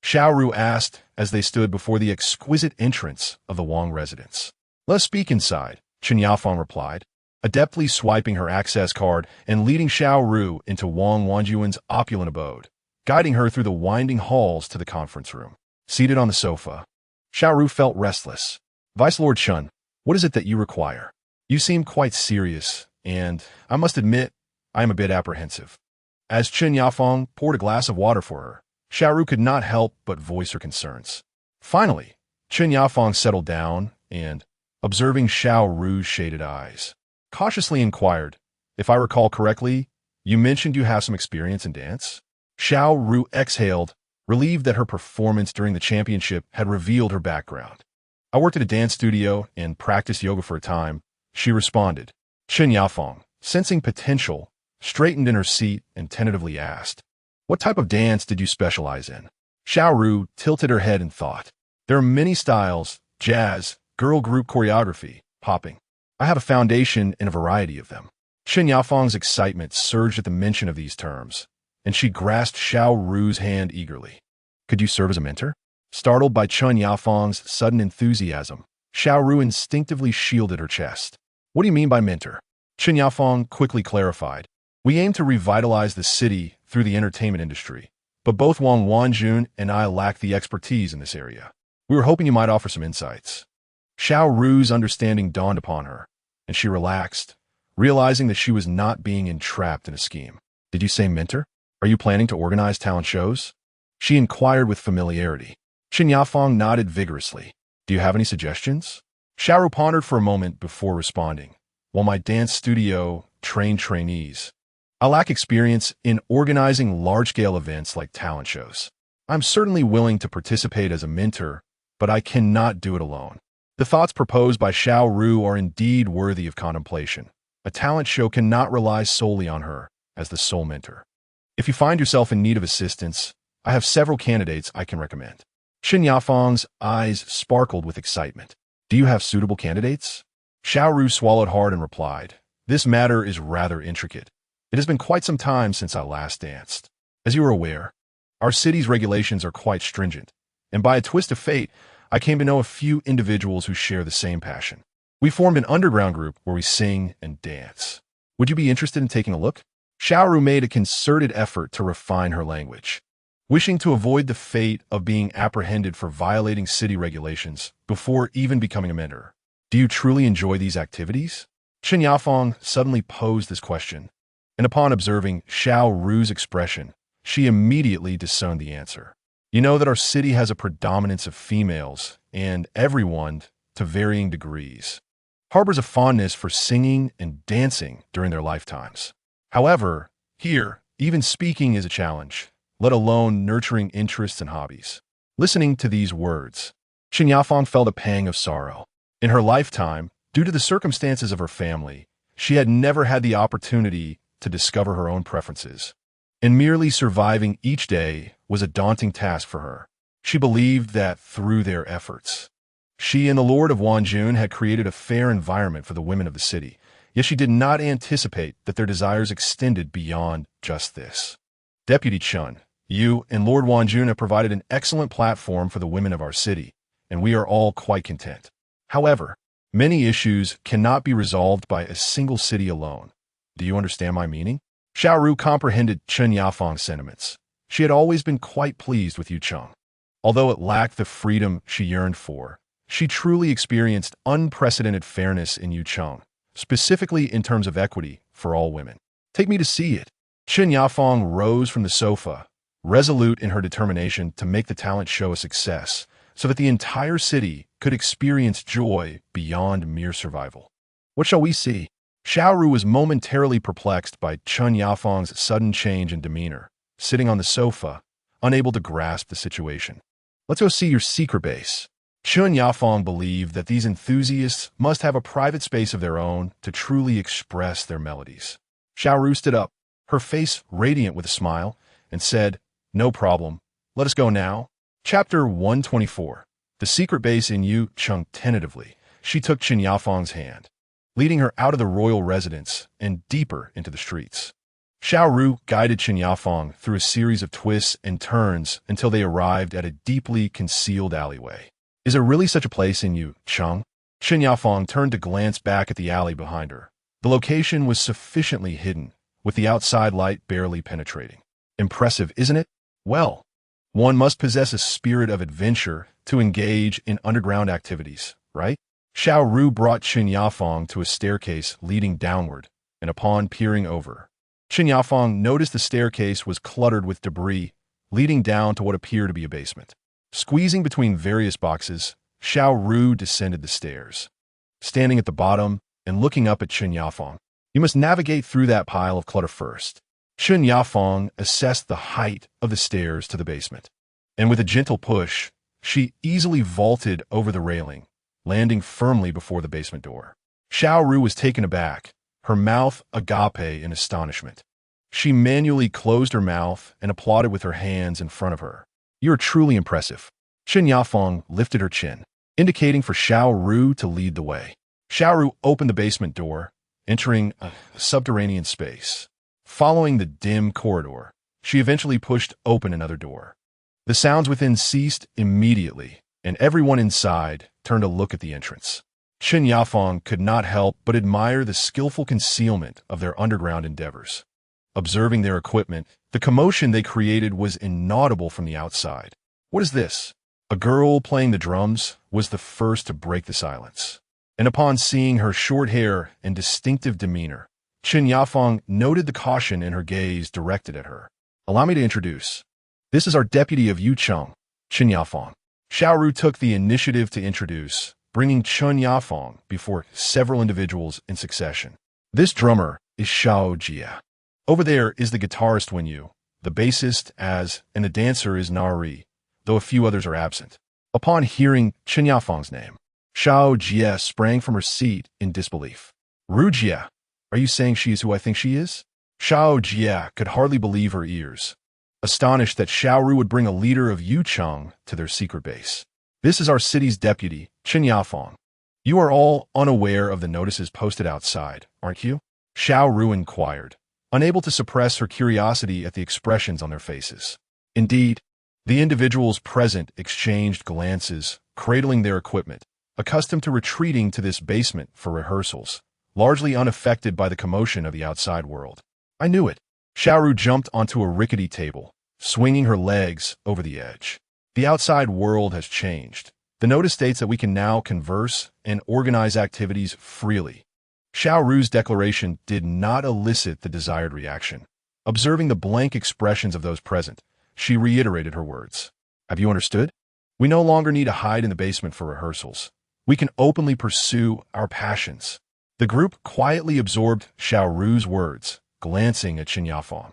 Xiao Ru asked as they stood before the exquisite entrance of the Wang residence. Let's speak inside, Chen Yafeng replied, adeptly swiping her access card and leading Xiao Ru into Wang Wanjuan's opulent abode, guiding her through the winding halls to the conference room. Seated on the sofa, Xiao Ru felt restless. Vice Lord Chen, what is it that you require? You seem quite serious, and I must admit, I am a bit apprehensive. As Chen Yafeng poured a glass of water for her, Xiao Ru could not help but voice her concerns. Finally, Chen Yafeng settled down and, observing Xiao Ru's shaded eyes, cautiously inquired, if I recall correctly, you mentioned you have some experience in dance? Xiao Ru exhaled, relieved that her performance during the championship had revealed her background. I worked at a dance studio and practiced yoga for a time, she responded. Chen Yafeng, sensing potential, straightened in her seat and tentatively asked, what type of dance did you specialize in? Xiao Ru tilted her head and thought. There are many styles, jazz, girl group choreography, popping. I have a foundation in a variety of them. Chen Yafeng's excitement surged at the mention of these terms, and she grasped Xiao Ru's hand eagerly. Could you serve as a mentor? Startled by Chen Yafeng's sudden enthusiasm, Xiao Ru instinctively shielded her chest. What do you mean by mentor? Chen Yafeng quickly clarified. We aim to revitalize the city through the entertainment industry, but both Wang Wanjun and I lack the expertise in this area. We were hoping you might offer some insights. Xiao Ru's understanding dawned upon her, and she relaxed, realizing that she was not being entrapped in a scheme. Did you say mentor? Are you planning to organize talent shows? She inquired with familiarity. Chen Yafeng nodded vigorously. Do you have any suggestions? Xiao Ru pondered for a moment before responding. While my dance studio trained trainees, I lack experience in organizing large-scale events like talent shows. I'm certainly willing to participate as a mentor, but I cannot do it alone. The thoughts proposed by Xiao Ru are indeed worthy of contemplation. A talent show cannot rely solely on her as the sole mentor. If you find yourself in need of assistance, I have several candidates I can recommend. Chen Yafeng's eyes sparkled with excitement. Do you have suitable candidates? Xiao Ru swallowed hard and replied, this matter is rather intricate. It has been quite some time since I last danced. As you are aware, our city's regulations are quite stringent, and by a twist of fate, I came to know a few individuals who share the same passion. We formed an underground group where we sing and dance. Would you be interested in taking a look? Xiao Ru made a concerted effort to refine her language, wishing to avoid the fate of being apprehended for violating city regulations before even becoming a mentor. Do you truly enjoy these activities? Chen Yafeng suddenly posed this question, and upon observing Xiao Ru's expression, she immediately discerned the answer. You know that our city has a predominance of females, and everyone, to varying degrees, harbors a fondness for singing and dancing during their lifetimes. However, here, even speaking is a challenge, let alone nurturing interests and hobbies. Listening to these words, Chen Yafeng felt a pang of sorrow. In her lifetime, due to the circumstances of her family, she had never had the opportunity to discover her own preferences, and merely surviving each day was a daunting task for her. She believed that through their efforts, she and the Lord of Wanjun had created a fair environment for the women of the city, yet she did not anticipate that their desires extended beyond just this. Deputy Chun, you and Lord Wanjun have provided an excellent platform for the women of our city, and we are all quite content. However, many issues cannot be resolved by a single city alone. Do you understand my meaning? Xiao Ru comprehended Chen Yafeng's sentiments. She had always been quite pleased with Yucheng. Although it lacked the freedom she yearned for, she truly experienced unprecedented fairness in Yucheng, specifically in terms of equity for all women. Take me to see it. Chen Yafeng rose from the sofa, resolute in her determination to make the talent show a success, so that the entire city could experience joy beyond mere survival. What shall we see? Xiaoru was momentarily perplexed by Chen Yafeng's sudden change in demeanor, sitting on the sofa, unable to grasp the situation. Let's go see your secret base. Chen Yafeng believed that these enthusiasts must have a private space of their own to truly express their melodies. Xiaoru stood up, her face radiant with a smile, and said, "No problem. Let us go now." Chapter 124. The secret base in Yu Cheng. Tentatively, she took Chen Yafeng's hand, leading her out of the royal residence and deeper into the streets. Xiaoru guided Chen Yafeng through a series of twists and turns until they arrived at a deeply concealed alleyway. Is there really such a place in Yu Cheng? Chen Yafeng turned to glance back at the alley behind her. The location was sufficiently hidden, with the outside light barely penetrating. Impressive, isn't it? Well, one must possess a spirit of adventure to engage in underground activities, right? Xiaoru brought Chen Yafeng to a staircase leading downward, and upon peering over, Chen Yafeng noticed the staircase was cluttered with debris, leading down to what appeared to be a basement. Squeezing between various boxes, Xiaoru descended the stairs. Standing at the bottom and looking up at Chen Yafeng, "You must navigate through that pile of clutter first." Chen Yafeng assessed the height of the stairs to the basement, and with a gentle push, she easily vaulted over the railing, landing firmly before the basement door. Xiaoru was taken aback, her mouth agape in astonishment. She manually closed her mouth and applauded with her hands in front of her. "You are truly impressive." Chen Yafeng lifted her chin, indicating for Xiaoru to lead the way. Xiaoru opened the basement door, entering a subterranean space. Following the dim corridor, she eventually pushed open another door. The sounds within ceased immediately, and everyone inside turned to look at the entrance. Chen Yafeng could not help but admire the skillful concealment of their underground endeavors. Observing their equipment, the commotion they created was inaudible from the outside. "What is this?" A girl playing the drums was the first to break the silence. And upon seeing her short hair and distinctive demeanor, Chen Yafeng noted the caution in her gaze directed at her. "Allow me to introduce. This is our deputy of Yu Cheng, Chen Yafeng." Xiaoru took the initiative to introduce, bringing Chen Yafeng before several individuals in succession. "This drummer is Zhao Xiwen. Over there is the guitarist Wen Yu, the bassist Az, and the dancer is Nari, though a few others are absent." Upon hearing Chen Yafeng's name, Zhao Xiwen sprang from her seat in disbelief. "Ru Jie, are you saying she is who I think she is?" Zhao Xiwen could hardly believe her ears, astonished that Xiaoru would bring a leader of Yu Cheng to their secret base. "This is our city's deputy, Chen Yafeng. You are all unaware of the notices posted outside, aren't you?" Xiaoru inquired, unable to suppress her curiosity at the expressions on their faces. Indeed, the individuals present exchanged glances, cradling their equipment, accustomed to retreating to this basement for rehearsals, largely unaffected by the commotion of the outside world. "I knew it." Xiaoru jumped onto a rickety table, swinging her legs over the edge. "The outside world has changed. The notice states that we can now converse and organize activities freely." Xiaoru's declaration did not elicit the desired reaction. Observing the blank expressions of those present, she reiterated her words. "Have you understood? We no longer need to hide in the basement for rehearsals. We can openly pursue our passions." The group quietly absorbed Xiaoru's words, glancing at Chen Yafeng,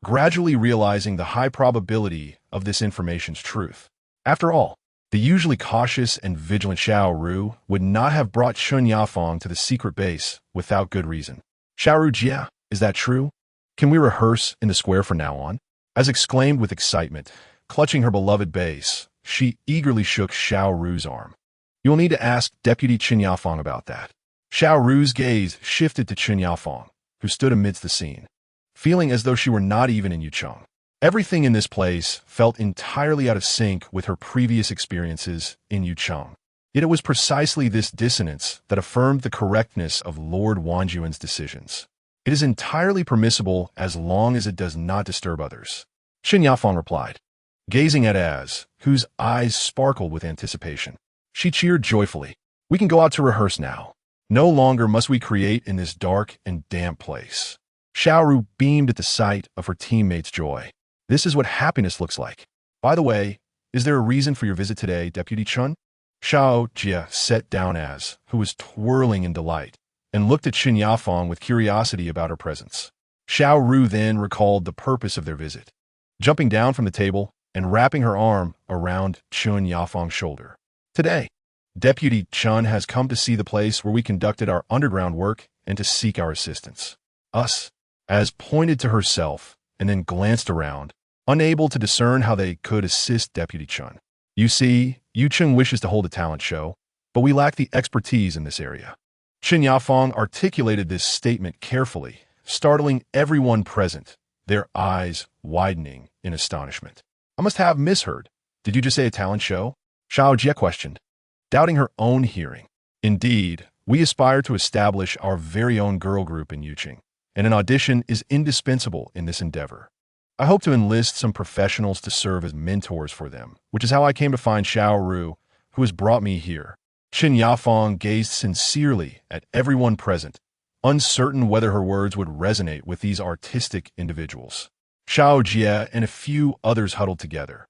gradually realizing the high probability of this information's truth. After all, the usually cautious and vigilant Xiaoru would not have brought Chen Yafeng to the secret base without good reason. "Xiaoru Jie, is that true? Can we rehearse in the square from now on?" As exclaimed with excitement, clutching her beloved bass, she eagerly shook Xiaoru's arm. "You'll need to ask Deputy Chen Yafeng about that." Xiaoru's gaze shifted to Chen Yafeng, who stood amidst the scene, feeling as though she were not even in Yu Cheng. Everything in this place felt entirely out of sync with her previous experiences in Yu Cheng. Yet it was precisely this dissonance that affirmed the correctness of Lord Wanjuan's decisions. It is entirely permissible as long as it does not disturb others. Chen Yafeng replied, gazing at Az, whose eyes sparkled with anticipation. She cheered joyfully. "We can go out to rehearse now. No longer must we create in this dark and damp place." Xiaoru beamed at the sight of her teammates' joy. This is what happiness looks like. By the way, is there a reason for your visit today, Deputy Chun? Xiao Jie sat down who was twirling in delight, and looked at Qin Yafeng with curiosity about her presence. Xiao Ru then recalled the purpose of their visit, jumping down from the table and wrapping her arm around Qin Yafeng's shoulder. Today, Deputy Chun has come to see the place where we conducted our underground work and to seek our assistance. Us, as pointed to herself and then glanced around, unable to discern how they could assist Deputy Chun. You see, Yu Cheng wishes to hold a talent show, but we lack the expertise in this area. Qin Yafeng articulated this statement carefully, startling everyone present, their eyes widening in astonishment. I must have misheard. Did you just say a talent show? Xiao Jie questioned, doubting her own hearing. Indeed, we aspire to establish our very own girl group in Yuqing, and an audition is indispensable in this endeavor. I hope to enlist some professionals to serve as mentors for them, which is how I came to find Xiao Ru, who has brought me here. Qin Yafeng gazed sincerely at everyone present, uncertain whether her words would resonate with these artistic individuals. Xiao Jie and a few others huddled together,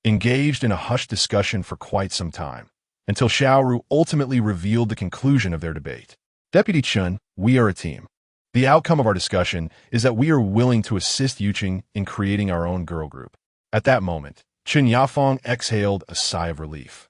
engaged in a hushed discussion for quite some time, until Xiao Ru ultimately revealed the conclusion of their debate. Deputy Chun, we are a team. The outcome of our discussion is that we are willing to assist Yuqing in creating our own girl group. At that moment, Qin Yafeng exhaled a sigh of relief,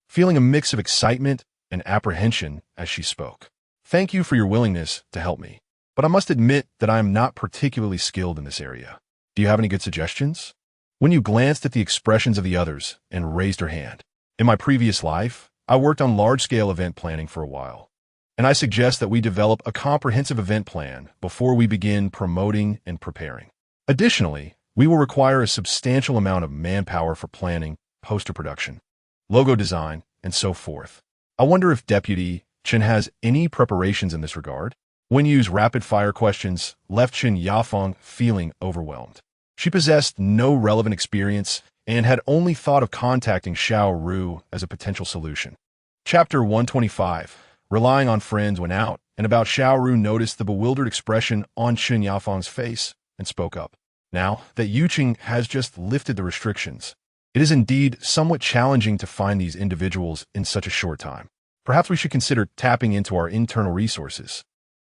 feeling a mix of excitement and apprehension as she spoke. Thank you for your willingness to help me, but I must admit that I am not particularly skilled in this area. Do you have any good suggestions? When you glanced at the expressions of the others and raised her hand. In my previous life, I worked on large-scale event planning for a while, and I suggest that we develop a comprehensive event plan before we begin promoting and preparing. Additionally, we will require a substantial amount of manpower for planning, poster production, logo design, and so forth. I wonder if Deputy Chen has any preparations in this regard? When Yu's rapid-fire questions left Qin Yafeng feeling overwhelmed. She possessed no relevant experience and had only thought of contacting Xiao Ru as a potential solution. Chapter 125, Relying on Friends Went Out, and about Xiao Ru noticed the bewildered expression on Qin Yafeng's face and spoke up. Now that Yuqing has just lifted the restrictions, it is indeed somewhat challenging to find these individuals in such a short time. Perhaps we should consider tapping into our internal resources.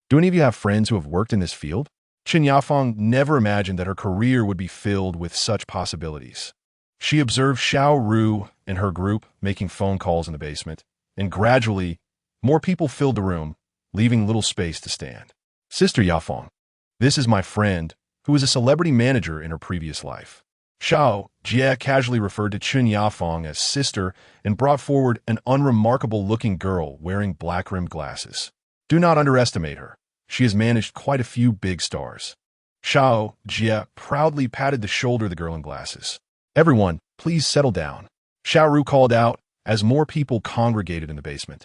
Do any of you have friends who have worked in this field? Qin Yafeng never imagined that her career would be filled with such possibilities. She observed Xiao Ru and her group making phone calls in the basement, and gradually, more people filled the room, leaving little space to stand. Sister Yafeng, this is my friend, who was a celebrity manager in her previous life. Xiao Jie casually referred to Qin Yafeng as sister and brought forward an unremarkable-looking girl wearing black-rimmed glasses. Do not underestimate her. She has managed quite a few big stars. Xiao Jie proudly patted the shoulder of the girl in glasses. Everyone, please settle down. Xiao Ru called out as more people congregated in the basement,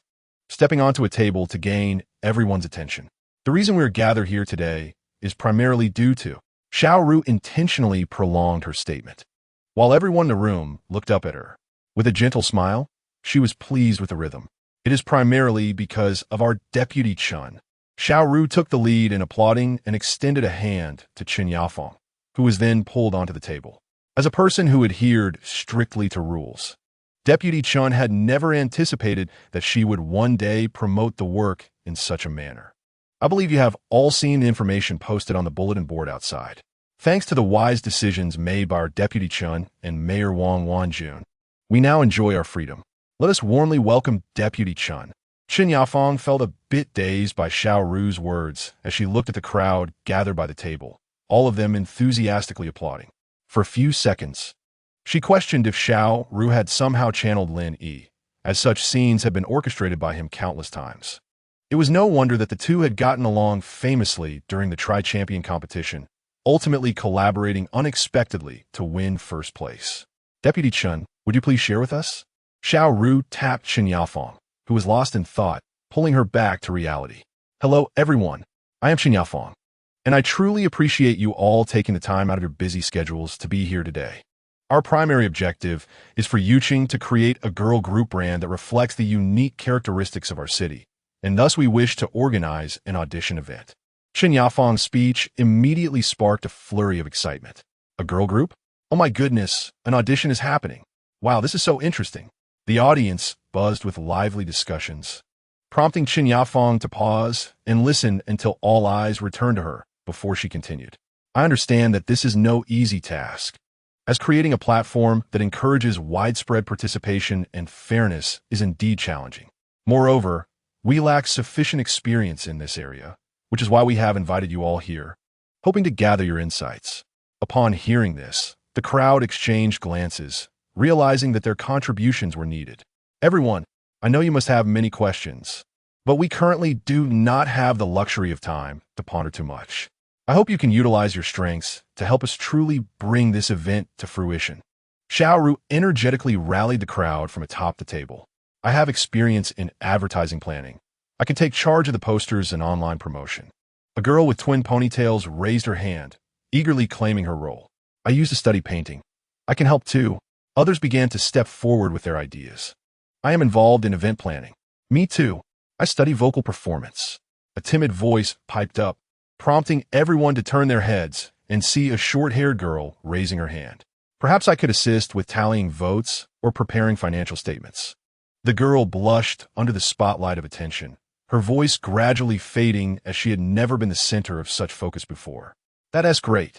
stepping onto a table to gain everyone's attention. The reason we are gathered here today is primarily due to Xiao Ru intentionally prolonged her statement. While everyone in the room looked up at her, with a gentle smile, she was pleased with the rhythm. It is primarily because of our Deputy Chun. Xiao Ru took the lead in applauding and extended a hand to Qin Yafeng, who was then pulled onto the table. As a person who adhered strictly to rules, Deputy Chun had never anticipated that she would one day promote the work in such a manner. I believe you have all seen the information posted on the bulletin board outside. Thanks to the wise decisions made by our Deputy Chun and Mayor Wang Wanjun, we now enjoy our freedom. Let us warmly welcome Deputy Chun. Qin Yafeng felt a bit dazed by Xiao Ru's words as she looked at the crowd gathered by the table, all of them enthusiastically applauding. For a few seconds, she questioned if Xiao Ru had somehow channeled Lin Yi, as such scenes had been orchestrated by him countless times. It was no wonder that the two had gotten along famously during the tri-champion competition, ultimately collaborating unexpectedly to win first place. Deputy Chun, would you please share with us? Xiao Ru tapped Qin Yafeng, who was lost in thought, pulling her back to reality. Hello, everyone. I am Qin Yafeng, and I truly appreciate you all taking the time out of your busy schedules to be here today. Our primary objective is for Yuqing to create a girl group brand that reflects the unique characteristics of our city, and thus we wish to organize an audition event. Chen Yafeng's speech immediately sparked a flurry of excitement. A girl group? Oh my goodness, an audition is happening. Wow, this is so interesting. The audience buzzed with lively discussions, prompting Chen Yafeng to pause and listen until all eyes returned to her before she continued. I understand that this is no easy task, as creating a platform that encourages widespread participation and fairness is indeed challenging. Moreover, we lack sufficient experience in this area, which is why we have invited you all here, hoping to gather your insights. Upon hearing this, the crowd exchanged glances, realizing that their contributions were needed. Everyone, I know you must have many questions, but we currently do not have the luxury of time to ponder too much. I hope you can utilize your strengths to help us truly bring this event to fruition. Xiaoru energetically rallied the crowd from atop the table. I have experience in advertising planning. I can take charge of the posters and online promotion. A girl with twin ponytails raised her hand, eagerly claiming her role. I used to study painting. I can help too. Others began to step forward with their ideas. I am involved in event planning. Me too. I study vocal performance. A timid voice piped up, prompting everyone to turn their heads and see a short-haired girl raising her hand. Perhaps I could assist with tallying votes or preparing financial statements. The girl blushed under the spotlight of attention, her voice gradually fading as she had never been the center of such focus before. That's great.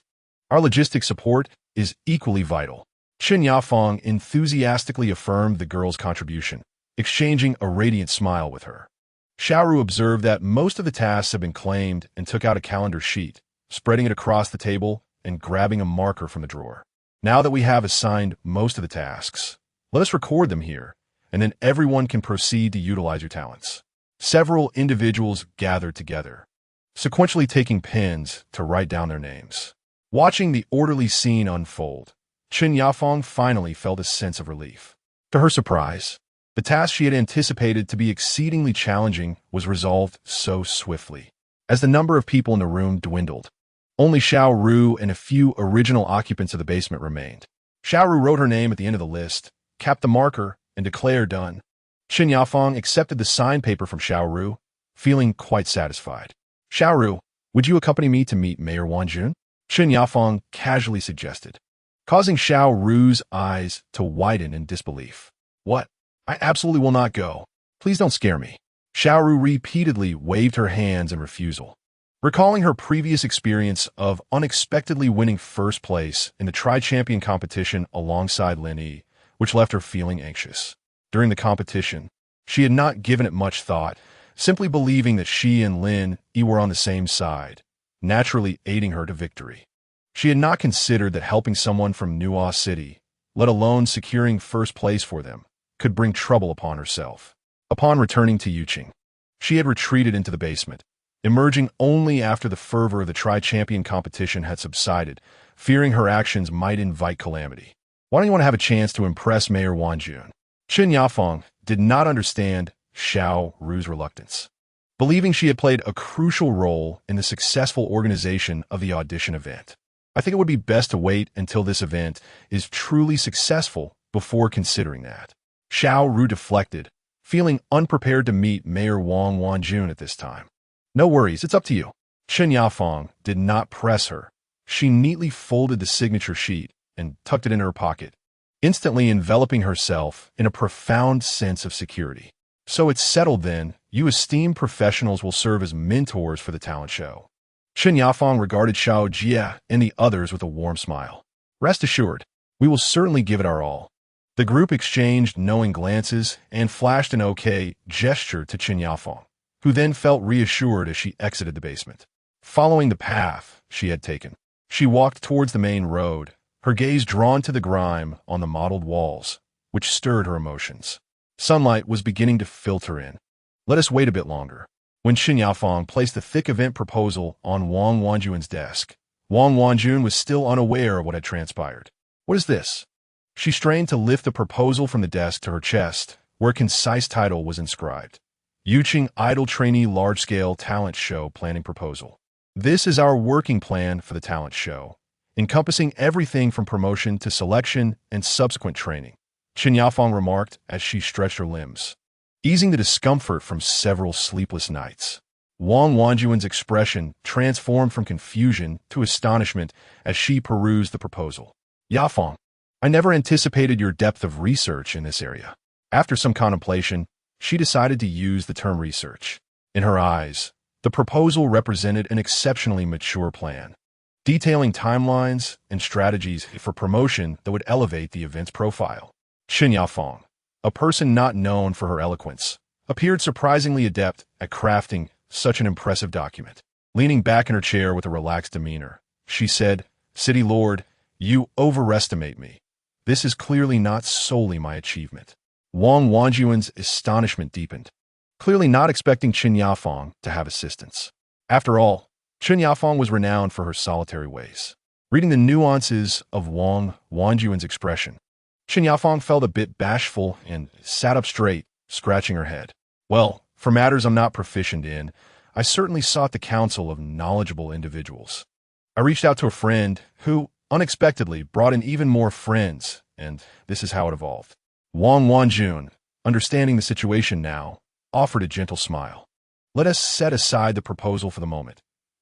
Our logistic support is equally vital. Chen Yafeng enthusiastically affirmed the girl's contribution, exchanging a radiant smile with her. Xiaoru observed that most of the tasks had been claimed and took out a calendar sheet, spreading it across the table and grabbing a marker from the drawer. Now that we have assigned most of the tasks, let us record them here, and then everyone can proceed to utilize your talents. Several individuals gathered together, sequentially taking pens to write down their names. Watching the orderly scene unfold, Chen Yafeng finally felt a sense of relief. To her surprise, the task she had anticipated to be exceedingly challenging was resolved so swiftly. As the number of people in the room dwindled, only Xiaoru and a few original occupants of the basement remained. Xiaoru wrote her name at the end of the list, capped the marker, and declared done. Chen Yafeng accepted the signed paper from Xiaoru, feeling quite satisfied. Xiaoru, would you accompany me to meet Mayor Wang Jun? Chen Yafeng casually suggested, causing Xiaoru's eyes to widen in disbelief. What? I absolutely will not go. Please don't scare me. Xiaoru repeatedly waved her hands in refusal, recalling her previous experience of unexpectedly winning first place in the tri-champion competition alongside Lin Yi, which left her feeling anxious. During the competition, she had not given it much thought, simply believing that she and Lin Yi were on the same side, naturally aiding her to victory. She had not considered that helping someone from Nuo City, let alone securing first place for them, could bring trouble upon herself. Upon returning to Yuqing, she had retreated into the basement, emerging only after the fervor of the tri-champion competition had subsided, fearing her actions might invite calamity. Why don't you want to have a chance to impress Mayor Wang Jun? Chen Yafeng did not understand Xiaoru's reluctance, believing she had played a crucial role in the successful organization of the audition event. I think it would be best to wait until this event is truly successful before considering that. Xiaoru deflected, feeling unprepared to meet Mayor Wang Jun at this time. No worries, it's up to you. Chen Yafeng did not press her. She neatly folded the signature sheet and tucked it in her pocket, instantly enveloping herself in a profound sense of security. So it's settled then, you esteemed professionals will serve as mentors for the talent show. Chen Yafeng regarded Xiao Jie and the others with a warm smile. Rest assured, we will certainly give it our all. The group exchanged knowing glances and flashed an okay gesture to Chen Yafeng, who then felt reassured as she exited the basement. Following the path she had taken, she walked towards the main road, her gaze drawn to the grime on the mottled walls, which stirred her emotions. Sunlight was beginning to filter in. Let us wait a bit longer. When Chen Yafeng placed the thick event proposal on Wang Wanjun's desk, Wang Wanjun was still unaware of what had transpired. What is this? She strained to lift the proposal from the desk to her chest, where a concise title was inscribed. Yuqing Idol Trainee Large-Scale Talent Show Planning Proposal. This is our working plan for the talent show, encompassing everything from promotion to selection and subsequent training, Chen Yafeng remarked as she stretched her limbs, easing the discomfort from several sleepless nights. Wang Wanjuan's expression transformed from confusion to astonishment as she perused the proposal. Yafeng, I never anticipated your depth of research in this area. After some contemplation, she decided to use the term research. In her eyes, the proposal represented an exceptionally mature plan, detailing timelines and strategies for promotion that would elevate the event's profile. Qin Yafeng, a person not known for her eloquence, appeared surprisingly adept at crafting such an impressive document. Leaning back in her chair with a relaxed demeanor, she said, City Lord, you overestimate me. This is clearly not solely my achievement. Wang Wanjuan's astonishment deepened, clearly not expecting Qin Yafeng to have assistance. After all, Qin Yafeng was renowned for her solitary ways. Reading the nuances of Wang Wanjuan's expression, Qin Yafeng felt a bit bashful and sat up straight, scratching her head. Well, for matters I'm not proficient in, I certainly sought the counsel of knowledgeable individuals. I reached out to a friend who, unexpectedly, brought in even more friends, and this is how it evolved. Wang Wanjun, understanding the situation now, offered a gentle smile. Let us set aside the proposal for the moment.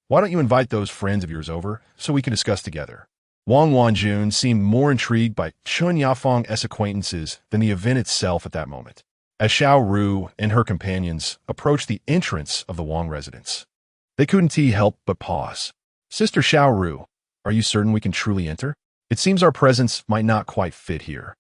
Why don't you invite those friends of yours over so we can discuss together? Wang Wanjun seemed more intrigued by Qin Yafeng's acquaintances than the event itself at that moment. As Xiao Ru and her companions approached the entrance of the Wang residence, they couldn't help but pause. Sister Xiao Ru, are you certain we can truly enter? It seems our presence might not quite fit here.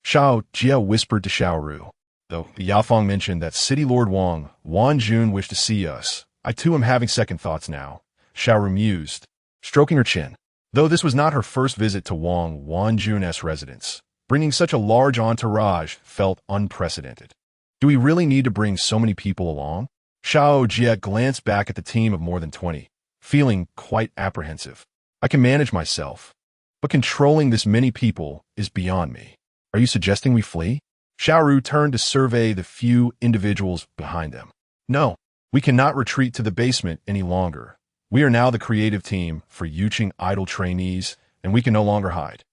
Xiao Jie whispered to Xiao Ru. Though Yafeng mentioned that City Lord Wang Wanjun wished to see us, I too am having second thoughts now, Xiao Ru mused, stroking her chin. Though this was not her first visit to Wang Wanjun's residence, bringing such a large entourage felt unprecedented. Do we really need to bring so many people along? Xiao Jie glanced back at the team of more than 20, feeling quite apprehensive. I can manage myself, but controlling this many people is beyond me. Are you suggesting we flee? Xiao Ru turned to survey the few individuals behind them. No, we cannot retreat to the basement any longer. We are now the creative team for Yuqing idol trainees, and we can no longer hide.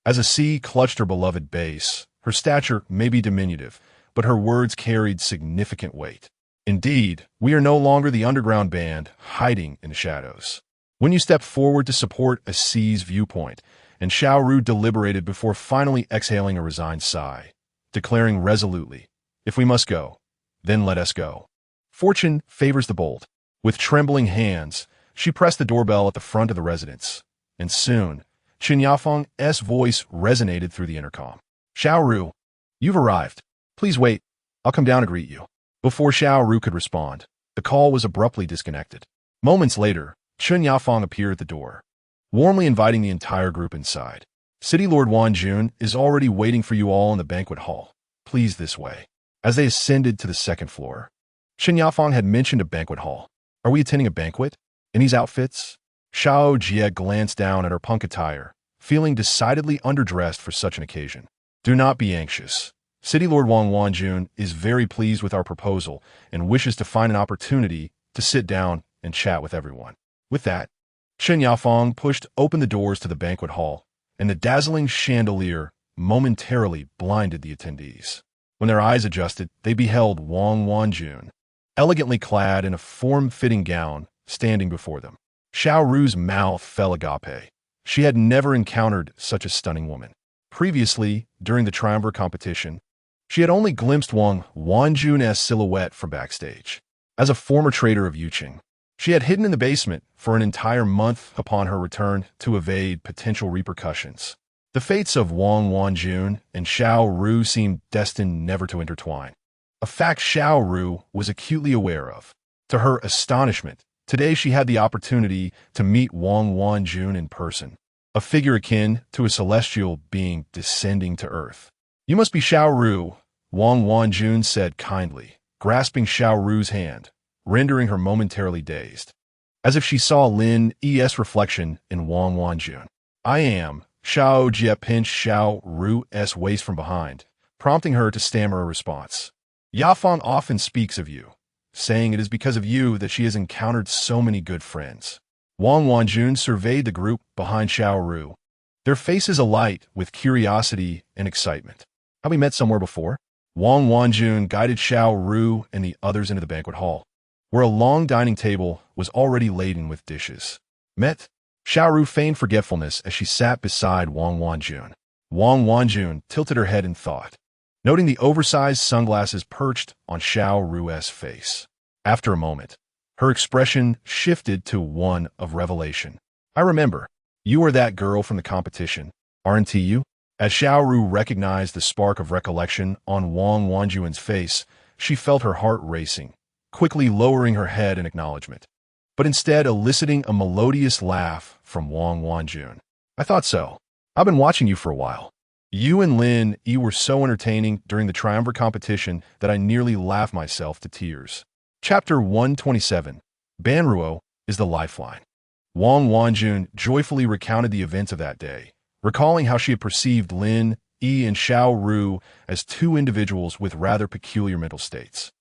As a sea clutched her beloved base, her stature may be diminutive, but her words carried significant weight. Indeed, we are no longer the underground band hiding in the shadows. When you stepped forward to support a C's viewpoint, and Xiao Ru deliberated before finally exhaling a resigned sigh, declaring resolutely, if we must go, then let us go. Fortune favors the bold. With trembling hands, she pressed the doorbell at the front of the residence, and soon, Qin Yafeng's voice resonated through the intercom. Xiao Ru, you've arrived. Please wait, I'll come down to greet you. Before Xiao Ru could respond, the call was abruptly disconnected. Moments later, Qin Yafeng appeared at the door, warmly inviting the entire group inside. City Lord Wanjun is already waiting for you all in the banquet hall. Please this way. As they ascended to the second floor, Qin Yafeng had mentioned a banquet hall. Are we attending a banquet? In these outfits? Xiao Jie glanced down at her punk attire, feeling decidedly underdressed for such an occasion. Do not be anxious. City Lord Wang Wanjun is very pleased with our proposal and wishes to find an opportunity to sit down and chat with everyone. With that, Qin Yafeng pushed open the doors to the banquet hall, and the dazzling chandelier momentarily blinded the attendees. When their eyes adjusted, they beheld Wang Wanjun, elegantly clad in a form-fitting gown, standing before them. Xiao Ru's mouth fell agape. She had never encountered such a stunning woman. Previously, during the triumvirate competition, she had only glimpsed Wang Wanjun's silhouette from backstage. As a former trader of Yuqing, she had hidden in the basement for an entire month upon her return to evade potential repercussions. The fates of Wang Wanjun and Xiao Ru seemed destined never to intertwine, a fact Xiao Ru was acutely aware of. To her astonishment, today she had the opportunity to meet Wang Wanjun in person, a figure akin to a celestial being descending to earth. You must be Xiao Ru, Wang Wanjun said kindly, grasping Xiao Ru's hand, rendering her momentarily dazed, as if she saw Lin's reflection in Wang Wanjun. I am. Xiao Jie pinched Xiao Ru's waist from behind, prompting her to stammer a response. Yafeng often speaks of you, saying it is because of you that she has encountered so many good friends. Wang Wanjun surveyed the group behind Xiao Ru, their faces alight with curiosity and excitement. Have we met somewhere before? Wang Wanjun guided Xiao Ru and the others into the banquet hall. where a long dining table was already laden with dishes. Met. Xiaoru feigned forgetfulness as she sat beside Wang Wanjun. Wang Wanjun tilted her head in thought, noting the oversized sunglasses perched on Xiaoru's face. After a moment, her expression shifted to one of revelation. I remember. You are that girl from the competition, aren't you? As Xiaoru recognized the spark of recollection on Wang Wanjun's face, she felt her heart racing, quickly lowering her head in acknowledgement, but instead eliciting a melodious laugh from Wang Wanjun. I thought so. I've been watching you for a while. You and Lin Yi were so entertaining during the triumvirate competition that I nearly laughed myself to tears. Chapter 127. Banruo is the lifeline. Wang Wanjun joyfully recounted the events of that day, recalling how she had perceived Lin Yi and Xiaoru as two individuals with rather peculiar mental states.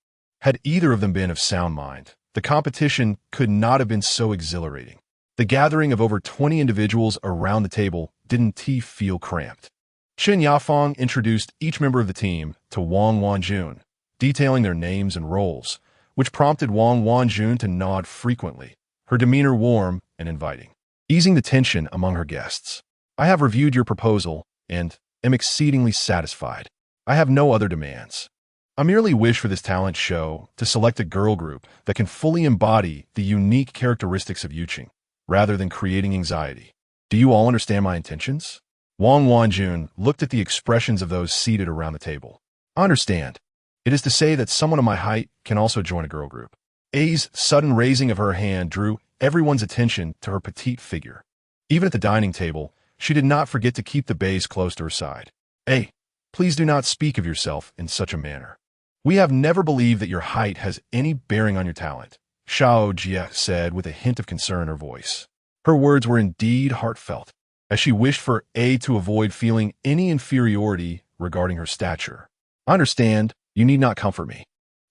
Had either of them been of sound mind, the competition could not have been so exhilarating. The gathering of over 20 individuals around the table didn't feel cramped. Chen Yafeng introduced each member of the team to Wang Wanjun, detailing their names and roles, which prompted Wang Wanjun to nod frequently, her demeanor warm and inviting, easing the tension among her guests. I have reviewed your proposal and am exceedingly satisfied. I have no other demands. I merely wish for this talent show to select a girl group that can fully embody the unique characteristics of Yuqing, rather than creating anxiety. Do you all understand my intentions? Wang Wanjun looked at the expressions of those seated around the table. I understand. It is to say that someone of my height can also join a girl group. A's sudden raising of her hand drew everyone's attention to her petite figure. Even at the dining table, she did not forget to keep the bays close to her side. A, please do not speak of yourself in such a manner. We have never believed that your height has any bearing on your talent, Xiao Jie said with a hint of concern in her voice. Her words were indeed heartfelt, as she wished for A to avoid feeling any inferiority regarding her stature. I understand, you need not comfort me.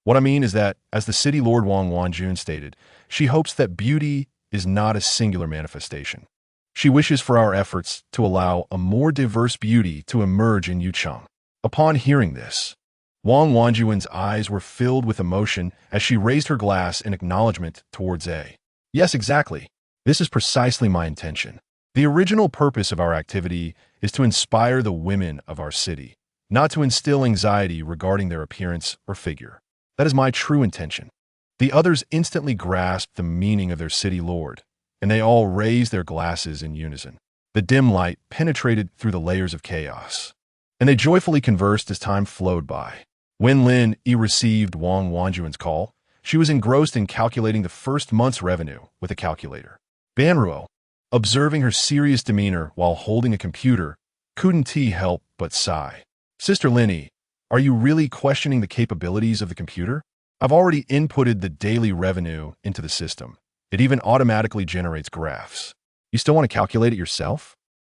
What I mean is that, as the city lord Wang Wanjun stated, she hopes that beauty is not a singular manifestation. She wishes for our efforts to allow a more diverse beauty to emerge in Yucheng. Upon hearing this, Wang Wanjun's eyes were filled with emotion as she raised her glass in acknowledgement towards A. Yes, exactly. This is precisely my intention. The original purpose of our activity is to inspire the women of our city, not to instill anxiety regarding their appearance or figure. That is my true intention. The others instantly grasped the meaning of their city lord, and they all raised their glasses in unison. The dim light penetrated through the layers of chaos, and they joyfully conversed as time flowed by. When Lin Yi received Wang Wanjun's call, she was engrossed in calculating the first month's revenue with a calculator. Banruo, observing her serious demeanor while holding a computer, couldn't help but sigh. Sister Lin Yi, are you really questioning the capabilities of the computer? I've already inputted the daily revenue into the system. It even automatically generates graphs. You still want to calculate it yourself?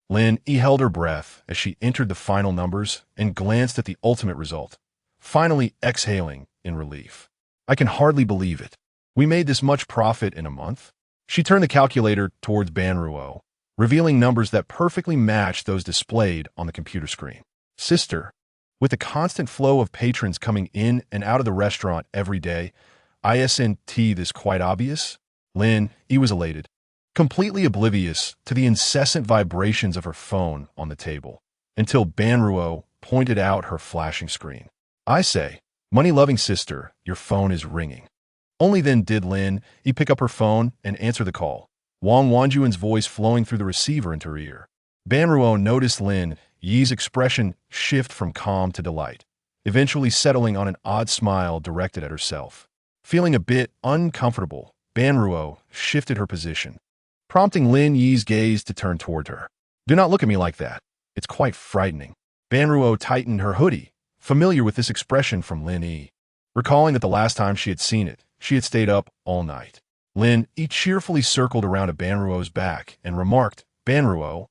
Lin Yi held her breath as she entered the final numbers and glanced at the ultimate result, finally exhaling in relief. I can hardly believe it. We made this much profit in a month? She turned the calculator towards Banruo, revealing numbers that perfectly matched those displayed on the computer screen. Sister, with the constant flow of patrons coming in and out of the restaurant every day, isn't this quite obvious? Lin Yi was elated, completely oblivious to the incessant vibrations of her phone on the table, until Banruo pointed out her flashing screen. I say, money-loving sister, your phone is ringing. Only then did Lin Yi pick up her phone and answer the call, Wang Wanjun's voice flowing through the receiver into her ear. Banruo noticed Lin Yi's expression shift from calm to delight, eventually settling on an odd smile directed at herself. Feeling a bit uncomfortable, Banruo shifted her position, prompting Lin Yi's gaze to turn toward her. Do not look at me like that. It's quite frightening. Banruo tightened her hoodie, familiar with this expression from Lin Yi. Recalling that the last time she had seen it, she had stayed up all night. Lin Yi cheerfully circled around to Banruo's back and remarked, Banruo,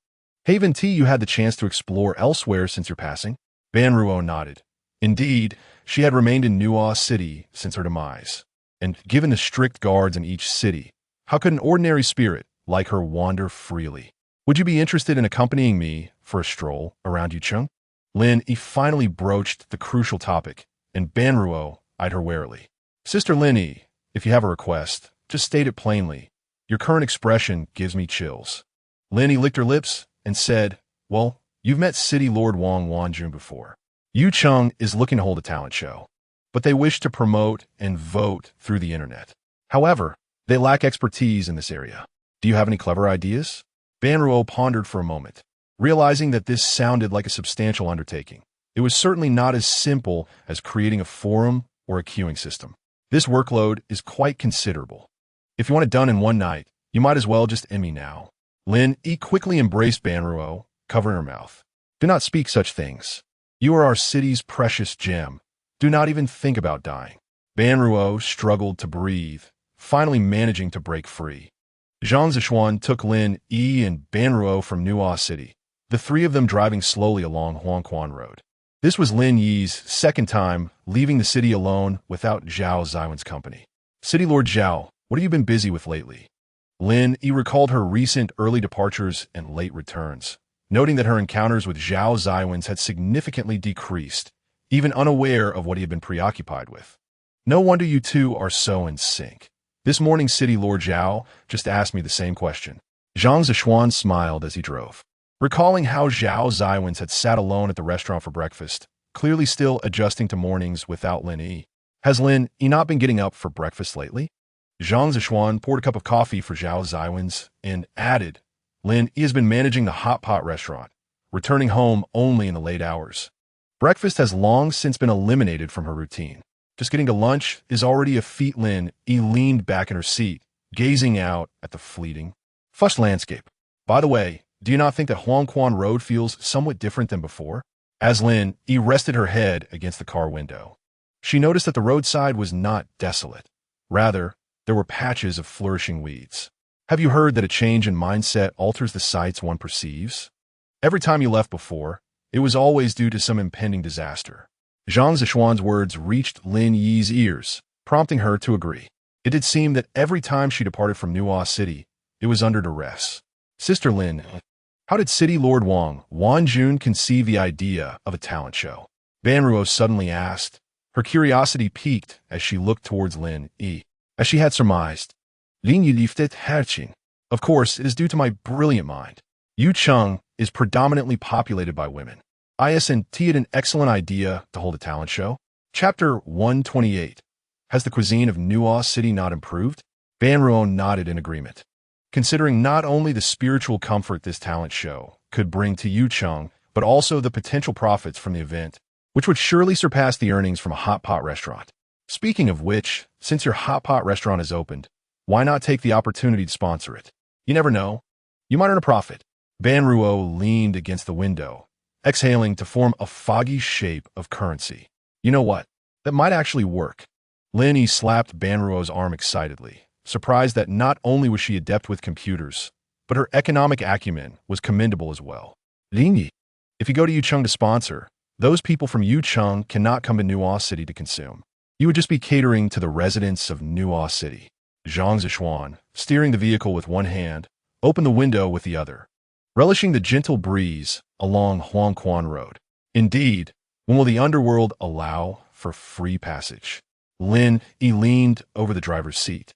haven't you had the chance to explore elsewhere since your passing? Banruo nodded. Indeed, she had remained in Nuo City since her demise. And given the strict guards in each city, how could an ordinary spirit like her wander freely? Would you be interested in accompanying me for a stroll around Yucheng? Lin Yi finally broached the crucial topic, and Banruo eyed her warily. Sister Lin Yi, If you have a request, just state it plainly. Your current expression gives me chills. Lin Yi licked her lips and said, well, you've met City Lord Wang Wanjun before. Yu Cheng is looking to hold a talent show, but they wish to promote and vote through the internet. However, they lack expertise in this area. Do you have any clever ideas? Banruo pondered for a moment, realizing that this sounded like a substantial undertaking. It was certainly not as simple as creating a forum or a queuing system. This workload is quite considerable. If you want it done in one night, you might as well just end me now. Lin Yi quickly embraced Banruo, covering her mouth. Do not speak such things. You are our city's precious gem. Do not even think about dying. Banruo struggled to breathe, finally managing to break free. Zhao Xiwen took Lin Yi and Banruo from Nuo City, the three of them driving slowly along Huangquan Road. This was Lin Yi's second time leaving the city alone without Zhao Xiwen's company. City Lord Zhao, what have you been busy with lately? Lin Yi recalled her recent early departures and late returns, noting that her encounters with Zhao Xiwen's had significantly decreased, even unaware of what he had been preoccupied with. No wonder you two are so in sync. This morning City Lord Zhao just asked me the same question. Zhang Zishuan smiled as he drove, recalling how Zhao Xiwen's had sat alone at the restaurant for breakfast, clearly still adjusting to mornings without Lin Yi. Has Lin Yi not been getting up for breakfast lately? Zhang Zishuan poured a cup of coffee for Zhao Xiwen's and added, Lin Yi has been managing the hot pot restaurant, returning home only in the late hours. Breakfast has long since been eliminated from her routine. Just getting to lunch is already a feat. Lin Yi leaned back in her seat, gazing out at the fleeting, flushed landscape. By the way, do you not think that Huangquan Road feels somewhat different than before? As Lin Yi rested her head against the car window, she noticed that the roadside was not desolate. Rather, there were patches of flourishing weeds. Have you heard that a change in mindset alters the sights one perceives? Every time you left before, it was always due to some impending disaster. Zhang Zishuan's words reached Lin Yi's ears, prompting her to agree. It did seem that every time she departed from Nuo City, it was under duress. Sister Lin, how did City Lord Wang Wanjun conceive the idea of a talent show? Banruo suddenly asked. Her curiosity piqued as she looked towards Lin Yi. As she had surmised, Lin Yi lifted Herqin. Of course, it is due to my brilliant mind. Yu Cheng is predominantly populated by women. ISNT had an excellent idea to hold a talent show. Chapter 128. Has the cuisine of Nuo City not improved? Banruo nodded in agreement. Considering not only the spiritual comfort this talent show could bring to Yu Cheng, but also the potential profits from the event, which would surely surpass the earnings from a hot pot restaurant. Speaking of which, since your hot pot restaurant is opened, why not take the opportunity to sponsor it? You never know. You might earn a profit. Banruo leaned against the window, exhaling to form a foggy shape of currency. You know what? That might actually work. Lin Yi slapped Banruo's arm excitedly, surprised that not only was she adept with computers, but her economic acumen was commendable as well. Lin Yi, if you go to Yucheng to sponsor, those people from Yucheng cannot come to Nuo City to consume. You would just be catering to the residents of Nuo City. Zhang Zishuan, steering the vehicle with one hand, opened the window with the other, relishing the gentle breeze along Huangquan Road. Indeed, when will the Underworld allow for free passage? Lin Yi leaned over the driver's seat,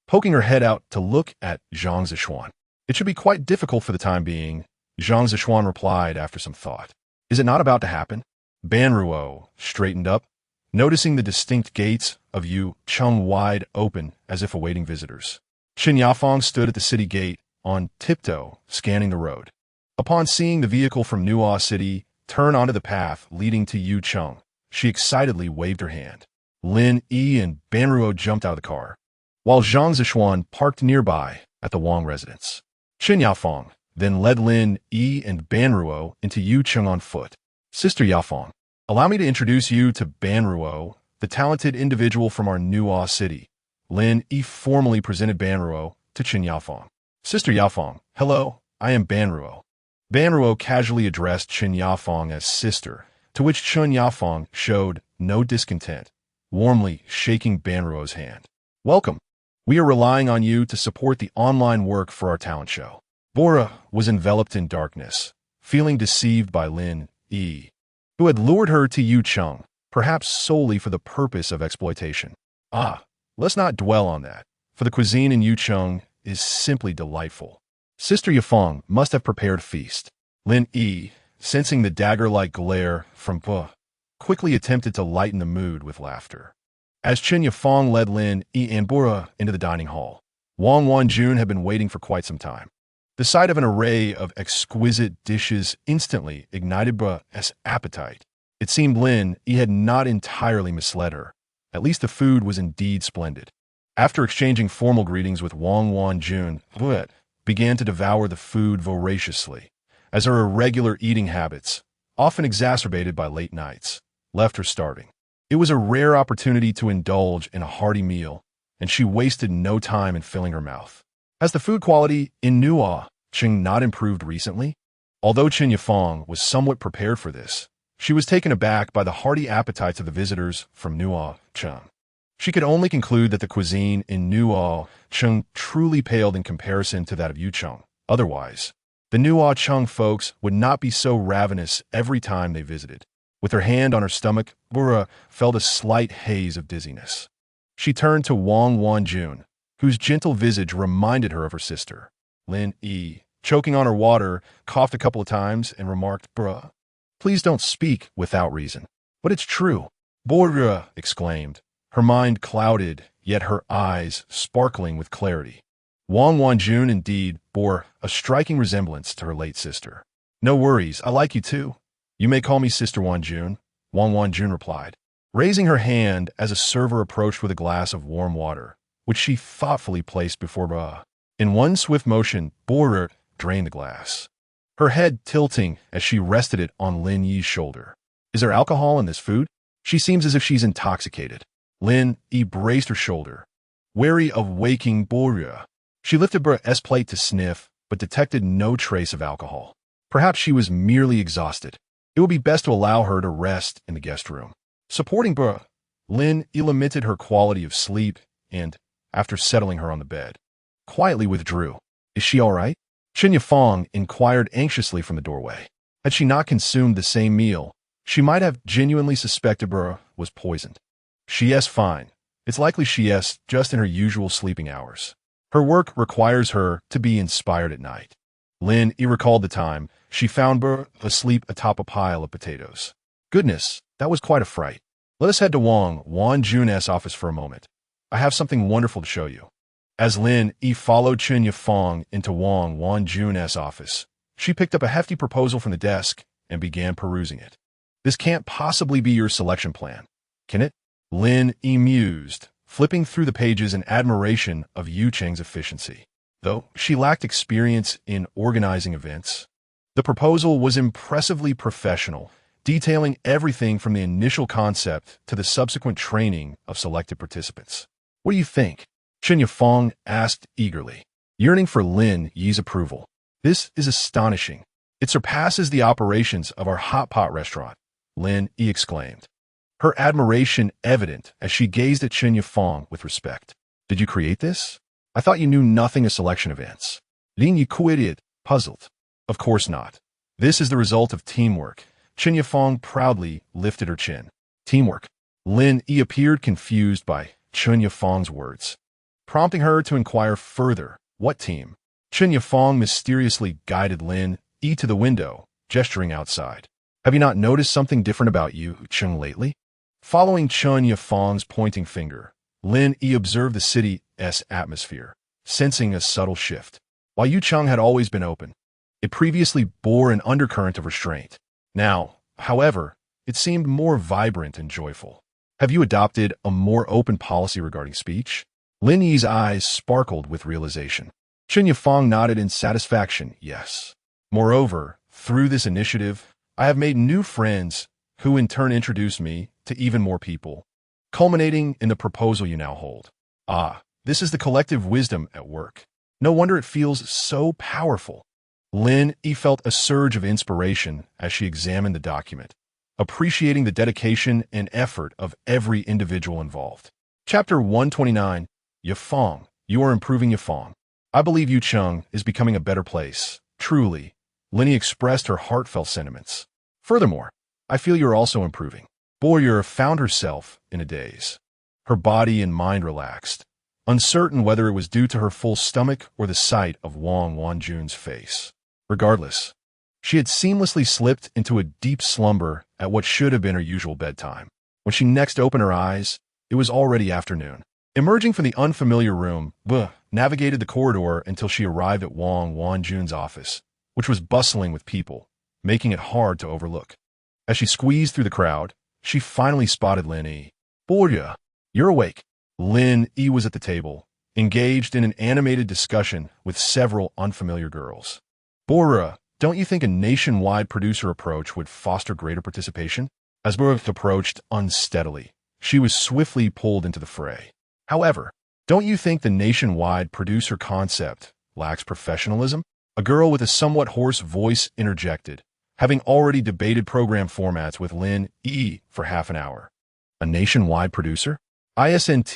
poking her head out to look at Zhang Zishuan. It should be quite difficult for the time being, Zhang Zishuan replied after some thought. Is it not about to happen? Banruo straightened up, noticing the distinct gates of Yu Cheng wide open as if awaiting visitors. Qin Yafang stood at the city gate, on tiptoe, scanning the road. Upon seeing the vehicle from Nuo City turn onto the path leading to Yu Cheng, she excitedly waved her hand. Lin Yi and Banruo jumped out of the car, while Zhang Zishuan parked nearby at the Wang residence. Qin Yafang then led Lin Yi and Banruo into Yu Cheng on foot. Sister Yafang, allow me to introduce you to Banruo, the talented individual from our Nuo City. Lin Yi formally presented Banruo to Qin Yafang. Sister Yafang, hello, I am Banruo. Banruo casually addressed Qin Yafang as sister, to which Qin Yafang showed no discontent, warmly shaking Banruo's hand. Welcome. We are relying on you to support the online work for our talent show. Bora was enveloped in darkness, feeling deceived by Lin Yi, who had lured her to Yu Cheng, perhaps solely for the purpose of exploitation. Ah, Let's not dwell on that, for the cuisine in Yucheng is simply delightful. Sister Yafeng must have prepared a feast. Lin Yi, sensing the dagger-like glare from Buh, quickly attempted to lighten the mood with laughter. As Chen Yafeng led Lin Yi and Bora into the dining hall, Wang Wanjun had been waiting for quite some time. The sight of an array of exquisite dishes instantly ignited Buh's appetite. It seemed Lin Yi had not entirely misled her. At least the food was indeed splendid. After exchanging formal greetings with Wang Wanjun, Buh began to devour the food voraciously, as her irregular eating habits, often exacerbated by late nights, left her starving. It was a rare opportunity to indulge in a hearty meal, and she wasted no time in filling her mouth. Has the food quality in Nuo Cheng not improved recently? Although Chen Yafeng was somewhat prepared for this, she was taken aback by the hearty appetites of the visitors from Nuo Cheng. She could only conclude that the cuisine in Nuo Cheng truly paled in comparison to that of Yucheng. Otherwise, the Nuo Cheng folks would not be so ravenous every time they visited. With her hand on her stomach, Bora felt a slight haze of dizziness. She turned to Wang Wanjun, whose gentle visage reminded her of her sister. Lin Yi, choking on her water, coughed a couple of times and remarked, "Bruh, please don't speak without reason." "But it's true," Bora exclaimed, her mind clouded, yet her eyes sparkling with clarity. Wang Wanjun indeed bore a striking resemblance to her late sister. "No worries, I like you too. You may call me Sister Wanjun," Wang Wanjun replied, raising her hand as a server approached with a glass of warm water, which she thoughtfully placed before Ba. In one swift motion, Bora drained the glass, her head tilting as she rested it on Lin Yi's shoulder. "Is there alcohol in this food? She seems as if she's intoxicated." Lin Yi braced her shoulder, wary of waking Bora. She lifted Bora's plate to sniff, but detected no trace of alcohol. Perhaps she was merely exhausted. It would be best to allow her to rest in the guest room. Supporting Bora, Lin Yi lamented her quality of sleep and, after settling her on the bed, quietly withdrew. "Is she all right?" Chen Yafeng inquired anxiously from the doorway. Had she not consumed the same meal, she might have genuinely suspected Bora was poisoned. "She's fine. It's likely she's just in her usual sleeping hours. Her work requires her to be inspired at night." Lin Yi recalled the time she found Bora asleep atop a pile of potatoes. "Goodness, that was quite a fright. Let us head to Wang Wanjun's office for a moment. I have something wonderful to show you." As Lin Yi followed Chen Yafeng into Wang Wanjun's office, she picked up a hefty proposal from the desk and began perusing it. "This can't possibly be your selection plan, can it?" Lin Yi mused, flipping through the pages in admiration of Yucheng's efficiency. Though she lacked experience in organizing events, the proposal was impressively professional, detailing everything from the initial concept to the subsequent training of selected participants. "What do you think?" Chen Yafeng asked eagerly, yearning for Lin Yi's approval. "This is astonishing. It surpasses the operations of our hot pot restaurant," Lin Yi exclaimed, her admiration evident as she gazed at Chen Yafeng with respect. "Did you create this? I thought you knew nothing of selection events." Lin Yi quitted, puzzled. "Of course not. This is the result of teamwork." Chen Yafeng proudly lifted her chin. "Teamwork?" Lin Yi appeared confused by Chen Yafeng's words, prompting her to inquire further. "What team?" Chen Yafeng mysteriously guided Lin Yi to the window, gesturing outside. "Have you not noticed something different about you, Cheng, lately?" Following Chen Yafeng's pointing finger, Lin Yi observed the city's atmosphere, sensing a subtle shift. While Yucheng had always been open, it previously bore an undercurrent of restraint. Now, however, it seemed more vibrant and joyful. "Have you adopted a more open policy regarding speech?" Lin Yi's eyes sparkled with realization. Chen Yafeng nodded in satisfaction, "Yes. Moreover, through this initiative, I have made new friends who in turn introduced me to even more people, culminating in the proposal you now hold." "Ah, this is the collective wisdom at work. No wonder it feels so powerful." Lin Yi felt a surge of inspiration as she examined the document, appreciating the dedication and effort of every individual involved. Chapter 129, Yafeng. You are improving, Yafeng. I believe Yucheng is becoming a better place. Truly, Lin Yi expressed her heartfelt sentiments. Furthermore, I feel you are also improving. Boyer found herself in a daze. her body and mind relaxed, uncertain whether it was due to her full stomach or the sight of Wang Wanjun's face. Regardless, she had seamlessly slipped into a deep slumber at what should have been her usual bedtime. When she next opened her eyes, it was already afternoon. Emerging from the unfamiliar room, navigated the corridor until she arrived at Wang Wanjun's office, which was bustling with people, making it hard to overlook. As she squeezed through the crowd, she finally spotted Lin Yi. "Borya, you're awake." Lin Yi was at the table, engaged in an animated discussion with several unfamiliar girls. "Borya, don't you think a nationwide producer approach would foster greater participation?" As Borya approached unsteadily, she was swiftly pulled into the fray. "However, don't you think the nationwide producer concept lacks professionalism?" A girl with a somewhat hoarse voice interjected, having already debated program formats with Lin Yi for half an hour. "A nationwide producer? Isn't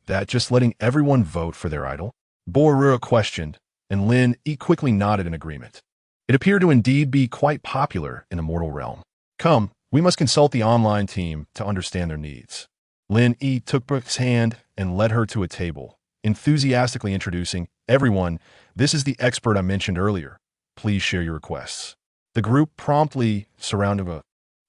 that just letting everyone vote for their idol?" Borya questioned, and Lin Yi quickly nodded in agreement. It appeared to indeed be quite popular in the mortal realm. "Come, we must consult the online team to understand their needs." Lin Yi took Brooke's hand and led her to a table, enthusiastically introducing, "Everyone, this is the expert I mentioned earlier. Please share your requests." The group promptly surrounded her,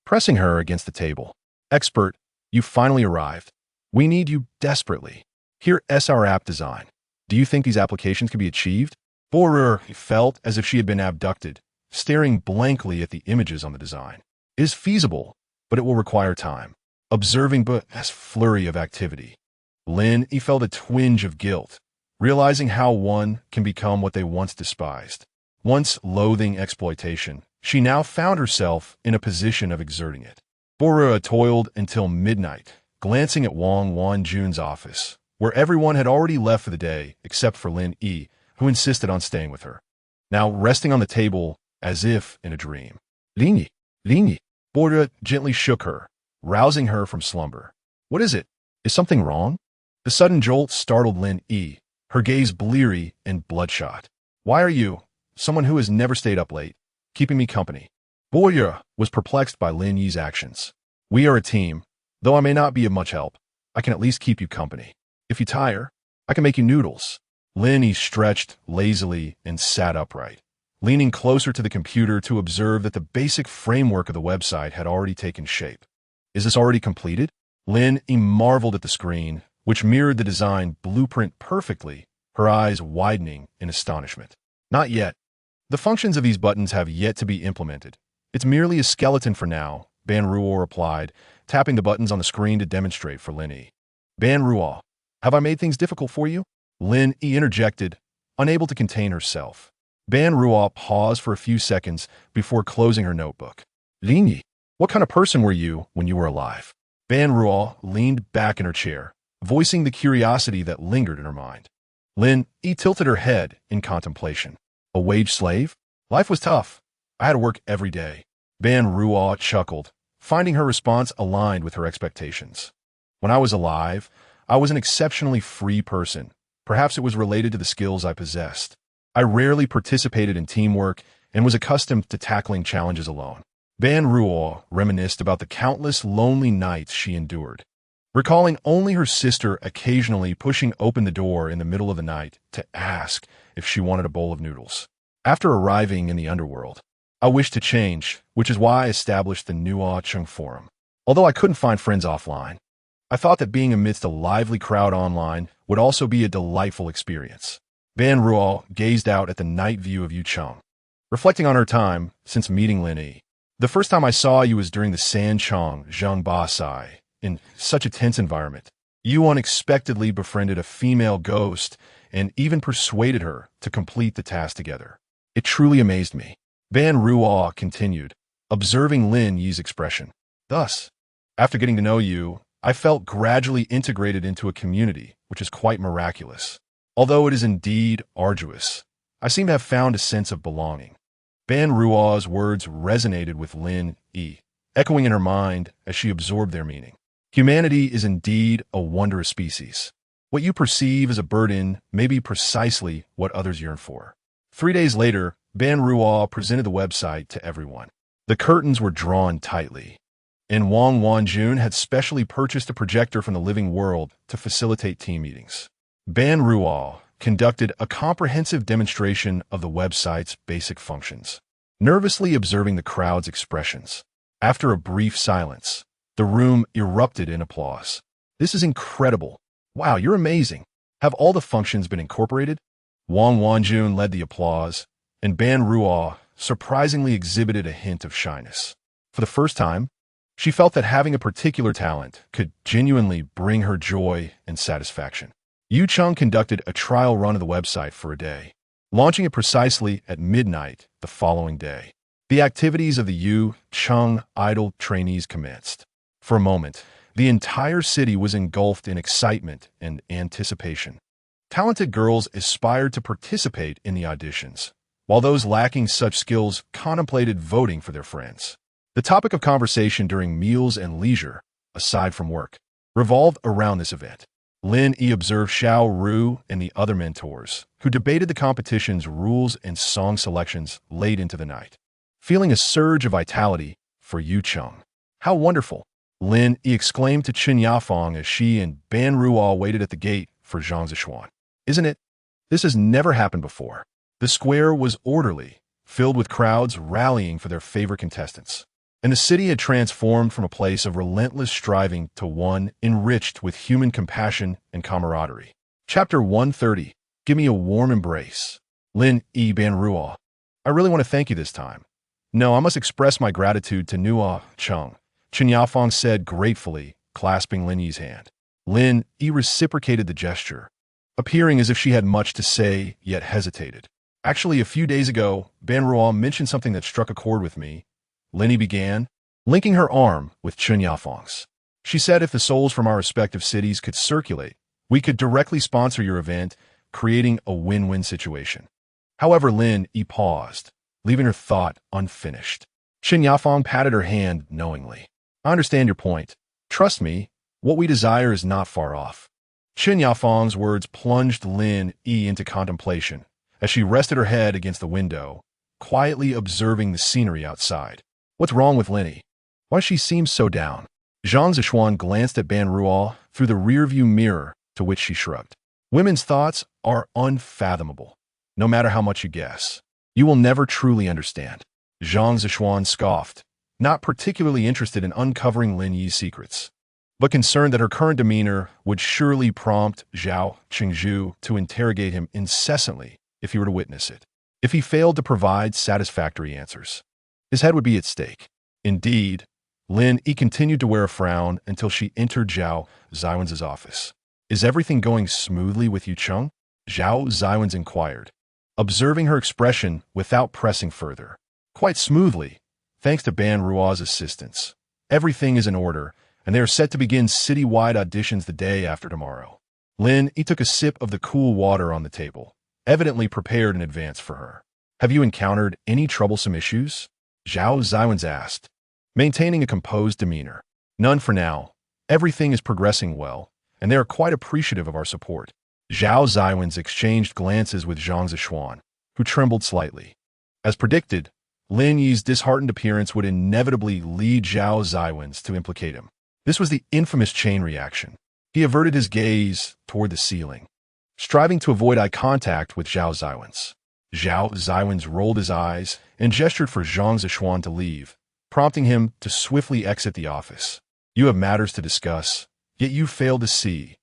pressing her against the table. "Expert, you finally arrived. We need you desperately. Here is our app design. Do you think these applications can be achieved?" Borya felt as if she had been abducted, staring blankly at the images on the design. "It is feasible, but it will require time." Observing Borya's flurry of activity, Lin Yi felt a twinge of guilt, realizing how one can become what they once despised. Once loathing exploitation, she now found herself in a position of exerting it. Borya toiled until midnight, glancing at Wang Wanjun's office, where everyone had already left for the day except for Lin Yi, who insisted on staying with her. Now resting on the table as if in a dream. "Lin Yi, Lin Yi." Borya gently shook her, rousing her from slumber. "What is it? Is something wrong?" The sudden jolt startled Lin Yi, her gaze bleary and bloodshot. "Why are you, someone who has never stayed up late, keeping me company?" Borya was perplexed by Lin Yi's actions. "We are a team. Though I may not be of much help, I can at least keep you company. If you tire, I can make you noodles." Lin Yi stretched lazily and sat upright, leaning closer to the computer to observe that the basic framework of the website had already taken shape. "Is this already completed?" Lin Yi marveled at the screen, which mirrored the design blueprint perfectly, her eyes widening in astonishment. "Not yet. The functions of these buttons have yet to be implemented. It's merely a skeleton for now," Ban Ruo replied, tapping the buttons on the screen to demonstrate for Lin Yi. "Ban Ruo, have I made things difficult for you?" Lin Yi interjected, unable to contain herself. Ban Ruo paused for a few seconds before closing her notebook. "Lin Yi, what kind of person were you when you were alive?" Ban Ruo leaned back in her chair, voicing the curiosity that lingered in her mind. Lin Yi tilted her head in contemplation. "A wage slave? Life was tough. I had to work every day." Ban Ruo chuckled, finding her response aligned with her expectations. "When I was alive, I was an exceptionally free person. Perhaps it was related to the skills I possessed. I rarely participated in teamwork and was accustomed to tackling challenges alone." Ban Ruo reminisced about the countless lonely nights she endured, recalling only her sister occasionally pushing open the door in the middle of the night to ask if she wanted a bowl of noodles. After arriving in the Underworld, I wished to change, which is why I established the Nuo Cheng forum. Although I couldn't find friends offline, I thought that being amidst a lively crowd online would also be a delightful experience. Ban Ruo gazed out at the night view of Yucheng, reflecting on her time since meeting Lin Yi. "The first time I saw you was during the Sanchong Zhengba Sai. In such a tense environment, you unexpectedly befriended a female ghost and even persuaded her to complete the task together. It truly amazed me." Ban Ruo continued, observing Lin Yi's expression. "Thus, after getting to know you, I felt gradually integrated into a community, which is quite miraculous. Although it is indeed arduous, I seem to have found a sense of belonging." Ban Ruo's words resonated with Lin Yi, echoing in her mind as she absorbed their meaning. "Humanity is indeed a wondrous species. What you perceive as a burden may be precisely what others yearn for." 3 days later, Ban Ruo presented the website to everyone. The curtains were drawn tightly. and Wang Wanjun had specially purchased a projector from the living world to facilitate team meetings. Ban Ruo conducted a comprehensive demonstration of the website's basic functions, nervously observing the crowd's expressions. After a brief silence, the room erupted in applause. "This is incredible. Wow, you're amazing. Have all the functions been incorporated?" Wang Wanjun led the applause, and Ban Ruo surprisingly exhibited a hint of shyness. For the first time, she felt that having a particular talent could genuinely bring her joy and satisfaction. Yu Cheng conducted a trial run of the website for a day, launching it precisely at midnight the following day. The activities of the Yu Cheng idle trainees commenced. For a moment, the entire city was engulfed in excitement and anticipation. Talented girls aspired to participate in the auditions, while those lacking such skills contemplated voting for their friends. The topic of conversation during meals and leisure, aside from work, revolved around this event. Lin Yi observed Xiao Ru and the other mentors, who debated the competition's rules and song selections late into the night. Feeling a surge of vitality for Yu Cheng. "How wonderful!" Lin Yi exclaimed to Chen Yafeng as she and Ban Ruo waited at the gate for Zhao Xiwen. "Isn't it? This has never happened before." The square was orderly, filled with crowds rallying for their favorite contestants. And the city had transformed from a place of relentless striving to one enriched with human compassion and camaraderie. Chapter 130. Give me a warm embrace. Lin Yi Ban Ruo. "I really want to thank you this time. No, I must express my gratitude to Nuo Cheng," Chen Yafeng said gratefully, clasping Lin Yi's hand. Lin Yi reciprocated the gesture, appearing as if she had much to say, yet hesitated. "Actually, a few days ago, Ban Ruo mentioned something that struck a chord with me," Lin Yi began, linking her arm with Chen Yafeng's. "She said if the souls from our respective cities could circulate, we could directly sponsor your event, creating a win-win situation." However, Lin Yi paused, leaving her thought unfinished. Chen Yafeng patted her hand knowingly. "I understand your point. Trust me, what we desire is not far off." Chen Yafeng's words plunged Lin Yi into contemplation as she rested her head against the window, quietly observing the scenery outside. What's wrong with Lin Yi? Why does she seem so down? Zhao Xiwen glanced at Ban Ruo through the rearview mirror, to which she shrugged. "Women's thoughts are unfathomable. No matter how much you guess, you will never truly understand." Zhao Xiwen scoffed, not particularly interested in uncovering Lin Yi's secrets, but concerned that her current demeanor would surely prompt Zhao Qingzhu to interrogate him incessantly if he were to witness it. If he failed to provide satisfactory answers, his head would be at stake. Indeed, Lin Yi continued to wear a frown until she entered Zhao Xiwen's office. "Is everything going smoothly with Yu Cheng?" Zhao Xiwen inquired, observing her expression without pressing further. "Quite smoothly, thanks to Ban Ruo's assistance. Everything is in order, and they are set to begin citywide auditions the day after tomorrow." Lin Yi took a sip of the cool water on the table, evidently prepared in advance for her. "Have you encountered any troublesome issues?" Zhao Xiwen asked, maintaining a composed demeanor. "None for now. Everything is progressing well, and they are quite appreciative of our support." Zhao Xiwen exchanged glances with Zhao Xiwen, who trembled slightly. As predicted, Lin Yi's disheartened appearance would inevitably lead Zhao Xiwen to implicate him. This was the infamous chain reaction. He averted his gaze toward the ceiling, striving to avoid eye contact with Zhao Xiwen. Zhao Xiwen rolled his eyes and gestured for Zhao Xiwen to leave, prompting him to swiftly exit the office. "You have matters to discuss, yet you fail to see.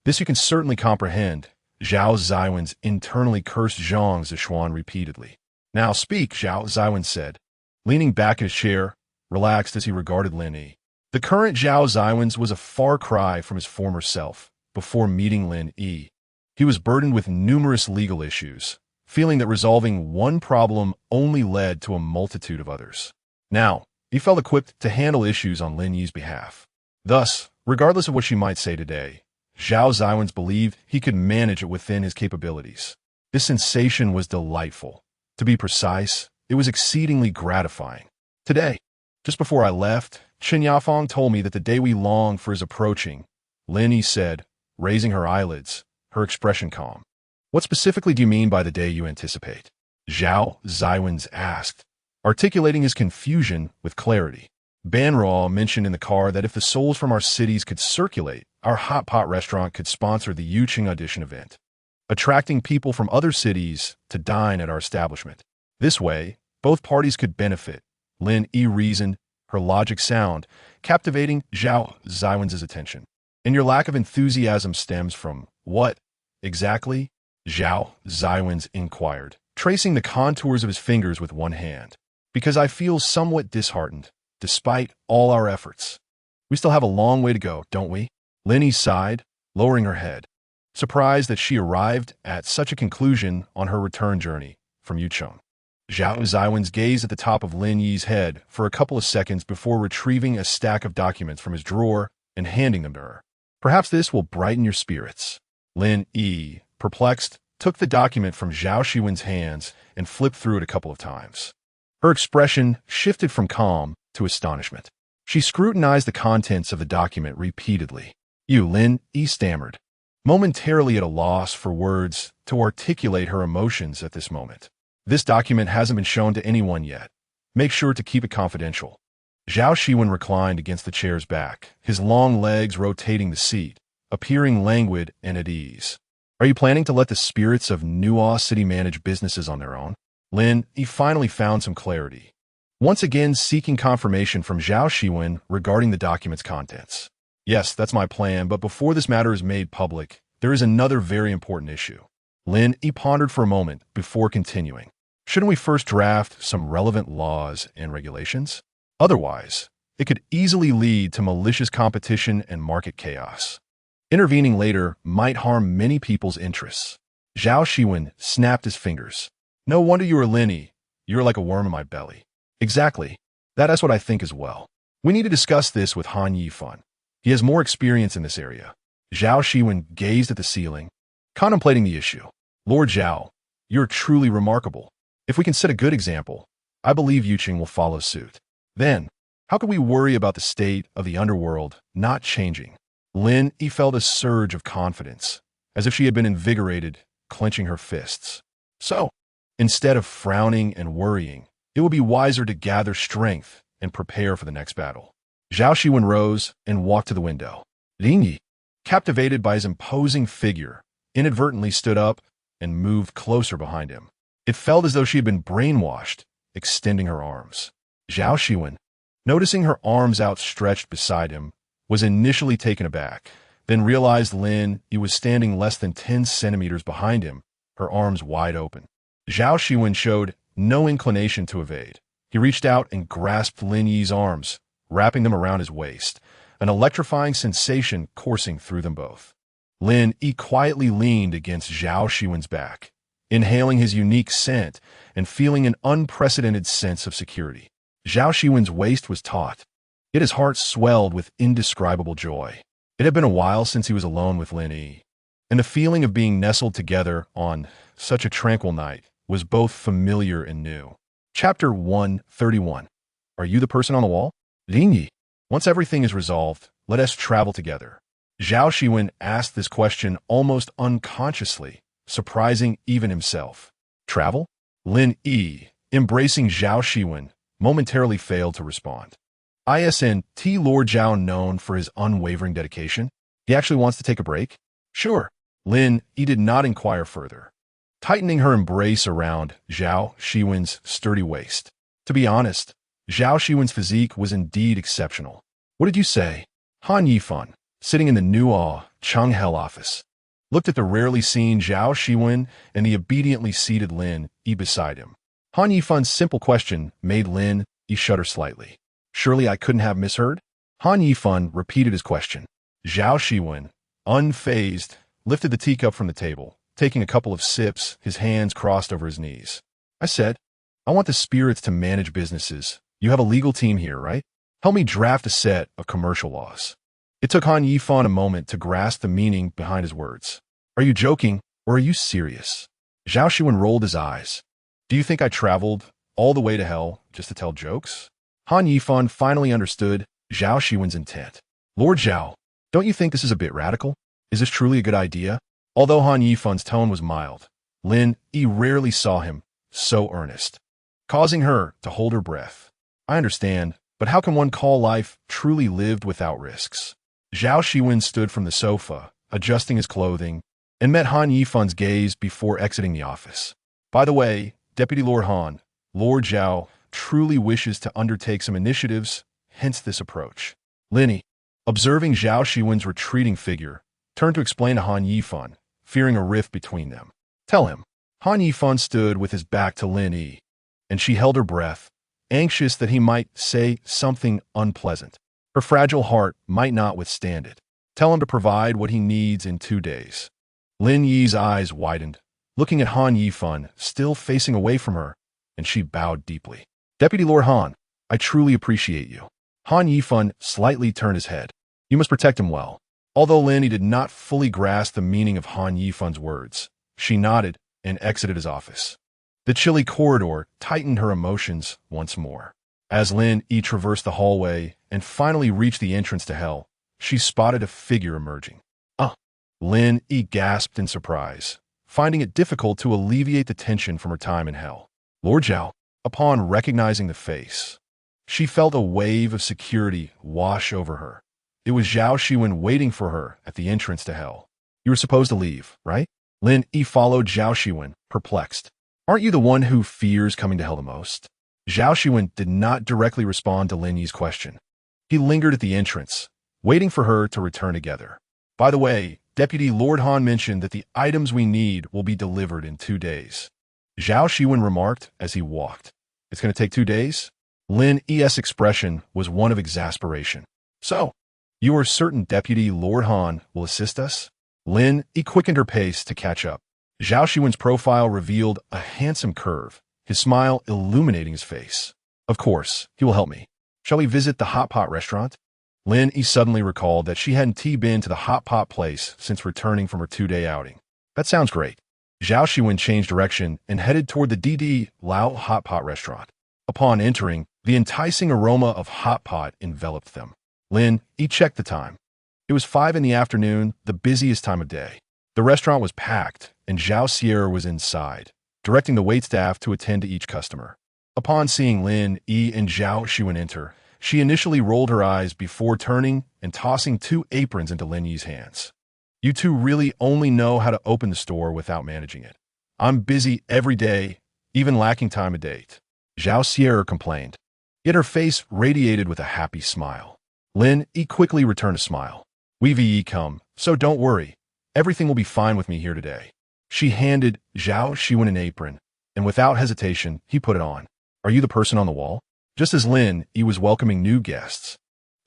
This you can certainly comprehend." Zhao Xiwen internally cursed Zhao Xiwen repeatedly. "Now speak," Zhao Xiwen said, leaning back in his chair, relaxed as he regarded Lin Yi. The current Zhao Xiwen was a far cry from his former self before meeting Lin Yi. He was burdened with numerous legal issues, feeling that resolving one problem only led to a multitude of others. Now, he felt equipped to handle issues on Lin Yi's behalf. Thus, regardless of what she might say today, Zhao Xiwen believed he could manage it within his capabilities. This sensation was delightful. To be precise, it was exceedingly gratifying. "Today, just before I left, Chen Yafeng told me that the day we long for is approaching," Lin Yi said, raising her eyelids, her expression calm. "What specifically do you mean by the day you anticipate?" Zhao Xiwen asked, articulating his confusion with clarity. Banraw mentioned in the car that if the souls from our cities could circulate, our hot pot restaurant could sponsor the Yuching audition event, attracting people from other cities to dine at our establishment. This way, both parties could benefit. Lin Yi reasoned, her logic sound, captivating Zhao Xiwen's attention. And your lack of enthusiasm stems from what, exactly? Zhao Xiwen inquired, tracing the contours of his fingers with one hand. Because I feel somewhat disheartened, despite all our efforts. We still have a long way to go, don't we? Lin Yi sighed, lowering her head, surprised that she arrived at such a conclusion on her return journey from Yucheng. Zhao Xiwen gazed at the top of Lin Yi's head for a couple of seconds before retrieving a stack of documents from his drawer and handing them to her. Perhaps this will brighten your spirits. Lin Yi, perplexed, took the document from Zhao Xiwen's hands and flipped through it a couple of times. Her expression shifted from calm to astonishment. She scrutinized the contents of the document repeatedly. Lin Yi stammered, momentarily at a loss for words to articulate her emotions at this moment. This document hasn't been shown to anyone yet. Make sure to keep it confidential. Zhao Xiwen reclined against the chair's back, his long legs rotating the seat, appearing languid and at ease. Are you planning to let the spirits of Nuo City manage businesses on their own? Lin Yi finally found some clarity, once again seeking confirmation from Zhao Xiwen regarding the document's contents. Yes, that's my plan, but before this matter is made public, there is another very important issue. Lin Yi pondered for a moment before continuing. Shouldn't we first draft some relevant laws and regulations? Otherwise, it could easily lead to malicious competition and market chaos. Intervening later might harm many people's interests. Zhao Xiwen snapped his fingers. No wonder you are Lin Yi. You're like a worm in my belly. Exactly. That's what I think as well. We need to discuss this with Han Yifan. He has more experience in this area. Zhao Xiwen gazed at the ceiling, contemplating the issue. Lord Zhao, you're truly remarkable. If we can set a good example, I believe Yuching will follow suit. Then, how could we worry about the state of the underworld not changing? Lin Yi felt a surge of confidence, as if she had been invigorated, clenching her fists. So, instead of frowning and worrying, it would be wiser to gather strength and prepare for the next battle. Zhao Xiwen rose and walked to the window. Lin Yi, captivated by his imposing figure, inadvertently stood up and moved closer behind him. It felt as though she had been brainwashed, extending her arms. Zhao Xiwen, noticing her arms outstretched beside him, was initially taken aback, then realized Lin Yi was standing less than 10 centimeters behind him, her arms wide open. Zhao Xiwen showed no inclination to evade. He reached out and grasped Lin Yi's arms, wrapping them around his waist, an electrifying sensation coursing through them both. Lin Yi quietly leaned against Zhao Xiwen's back, inhaling his unique scent and feeling an unprecedented sense of security. Zhao Xiwen's waist was taut, yet his heart swelled with indescribable joy. It had been a while since he was alone with Lin Yi, and the feeling of being nestled together on such a tranquil night was both familiar and new. Chapter 131. Are you the person on the wall? Lin Yi, once everything is resolved, let us travel together. Zhao Xiwen asked this question almost unconsciously, surprising even himself. Travel? Lin Yi, embracing Zhao Xiwen, momentarily failed to respond. Isn't Lord Zhao known for his unwavering dedication? He actually wants to take a break? Sure. Lin Yi did not inquire further, tightening her embrace around Zhao Xiwen's sturdy waist. To be honest, Zhao Xiwen's physique was indeed exceptional. What did you say? Han Yifan, sitting in the Nuo Cheng.Lin office, looked at the rarely seen Zhao Xiwen and the obediently seated Lin Yi beside him. Han Yifan's simple question made Lin Yi shudder slightly. Surely I couldn't have misheard? Han Yifan repeated his question. Zhao Xiwen, unfazed, lifted the teacup from the table, taking a couple of sips, his hands crossed over his knees. I said, I want the spirits to manage businesses. You have a legal team here, right? Help me draft a set of commercial laws. It took Han Yifan a moment to grasp the meaning behind his words. Are you joking, or are you serious? Zhao Xiwen rolled his eyes. Do you think I traveled all the way to hell just to tell jokes? Han Yifan finally understood Zhao Xiwen's intent. Lord Zhao, don't you think this is a bit radical? Is this truly a good idea? Although Han Yifan's tone was mild, Lin Yi rarely saw him so earnest, causing her to hold her breath. I understand, But how can one call life truly lived without risks? Zhao Xiwen stood from the sofa, adjusting his clothing, and met Han Yifan's gaze before exiting the office. By the way, Deputy Lord Han, Lord Zhao truly wishes to undertake some initiatives, hence this approach. Lin Yi, observing Zhao Xiwen's retreating figure, turned to explain to Han Yifan, fearing a rift between them. Tell him. Han Yifan stood with his back to Lin Yi, and she held her breath, anxious that he might say something unpleasant. Her fragile heart might not withstand it. Tell him to provide what he needs in 2 days. Lin Yi's eyes widened, looking at Han Yifan, still facing away from her, and she bowed deeply. Deputy Lord Han, I truly appreciate you. Han Yifan slightly turned his head. You must protect him well. Although Lin Yi did not fully grasp the meaning of Han Yifan's words, she nodded and exited his office. The chilly corridor tightened her emotions once more. As Lin Yi traversed the hallway and finally reached the entrance to hell, she spotted a figure emerging. Lin Yi gasped in surprise, finding it difficult to alleviate the tension from her time in hell. Lord Zhao, upon recognizing the face, she felt a wave of security wash over her. It was Zhao Xiwen waiting for her at the entrance to hell. You were supposed to leave, right? Lin Yi followed Zhao Xiwen, perplexed. Aren't you the one who fears coming to hell the most? Zhao Xiwen did not directly respond to Lin Yi's question. He lingered at the entrance, waiting for her to return together. By the way, Deputy Lord Han mentioned that the items we need will be delivered in 2 days. Zhao Xiwen remarked as he walked. It's going to take 2 days? Lin Yi's expression was one of exasperation. So, you are certain Deputy Lord Han will assist us? Lin Yi quickened her pace to catch up. Zhao Xiwen's profile revealed a handsome curve, his smile illuminating his face. Of course, he will help me. Shall we visit the hot pot restaurant? Lin Yi suddenly recalled that she hadn't been to the hot pot place since returning from her 2-day outing. That sounds great. Zhao Xiwen changed direction and headed toward the DD Lao hot pot restaurant. Upon entering, the enticing aroma of hot pot enveloped them. Lin Yi checked the time. It was 5 in the afternoon, the busiest time of day. The restaurant was packed, and Zhao Xiwen was inside, directing the waitstaff to attend to each customer. Upon seeing Lin Yi and Zhao Xiwen enter, she initially rolled her eyes before turning and tossing 2 aprons into Lin Yi's hands. You two really only know how to open the store without managing it. I'm busy every day, even lacking time to date. Zhao Xiwen complained, yet her face radiated with a happy smile. Lin Yi quickly returned a smile. We've come, so don't worry. Everything will be fine with me here today. She handed Zhao Xiwen an apron, and without hesitation, he put it on. Are you the person on the wall? Just as Lin Yi was welcoming new guests,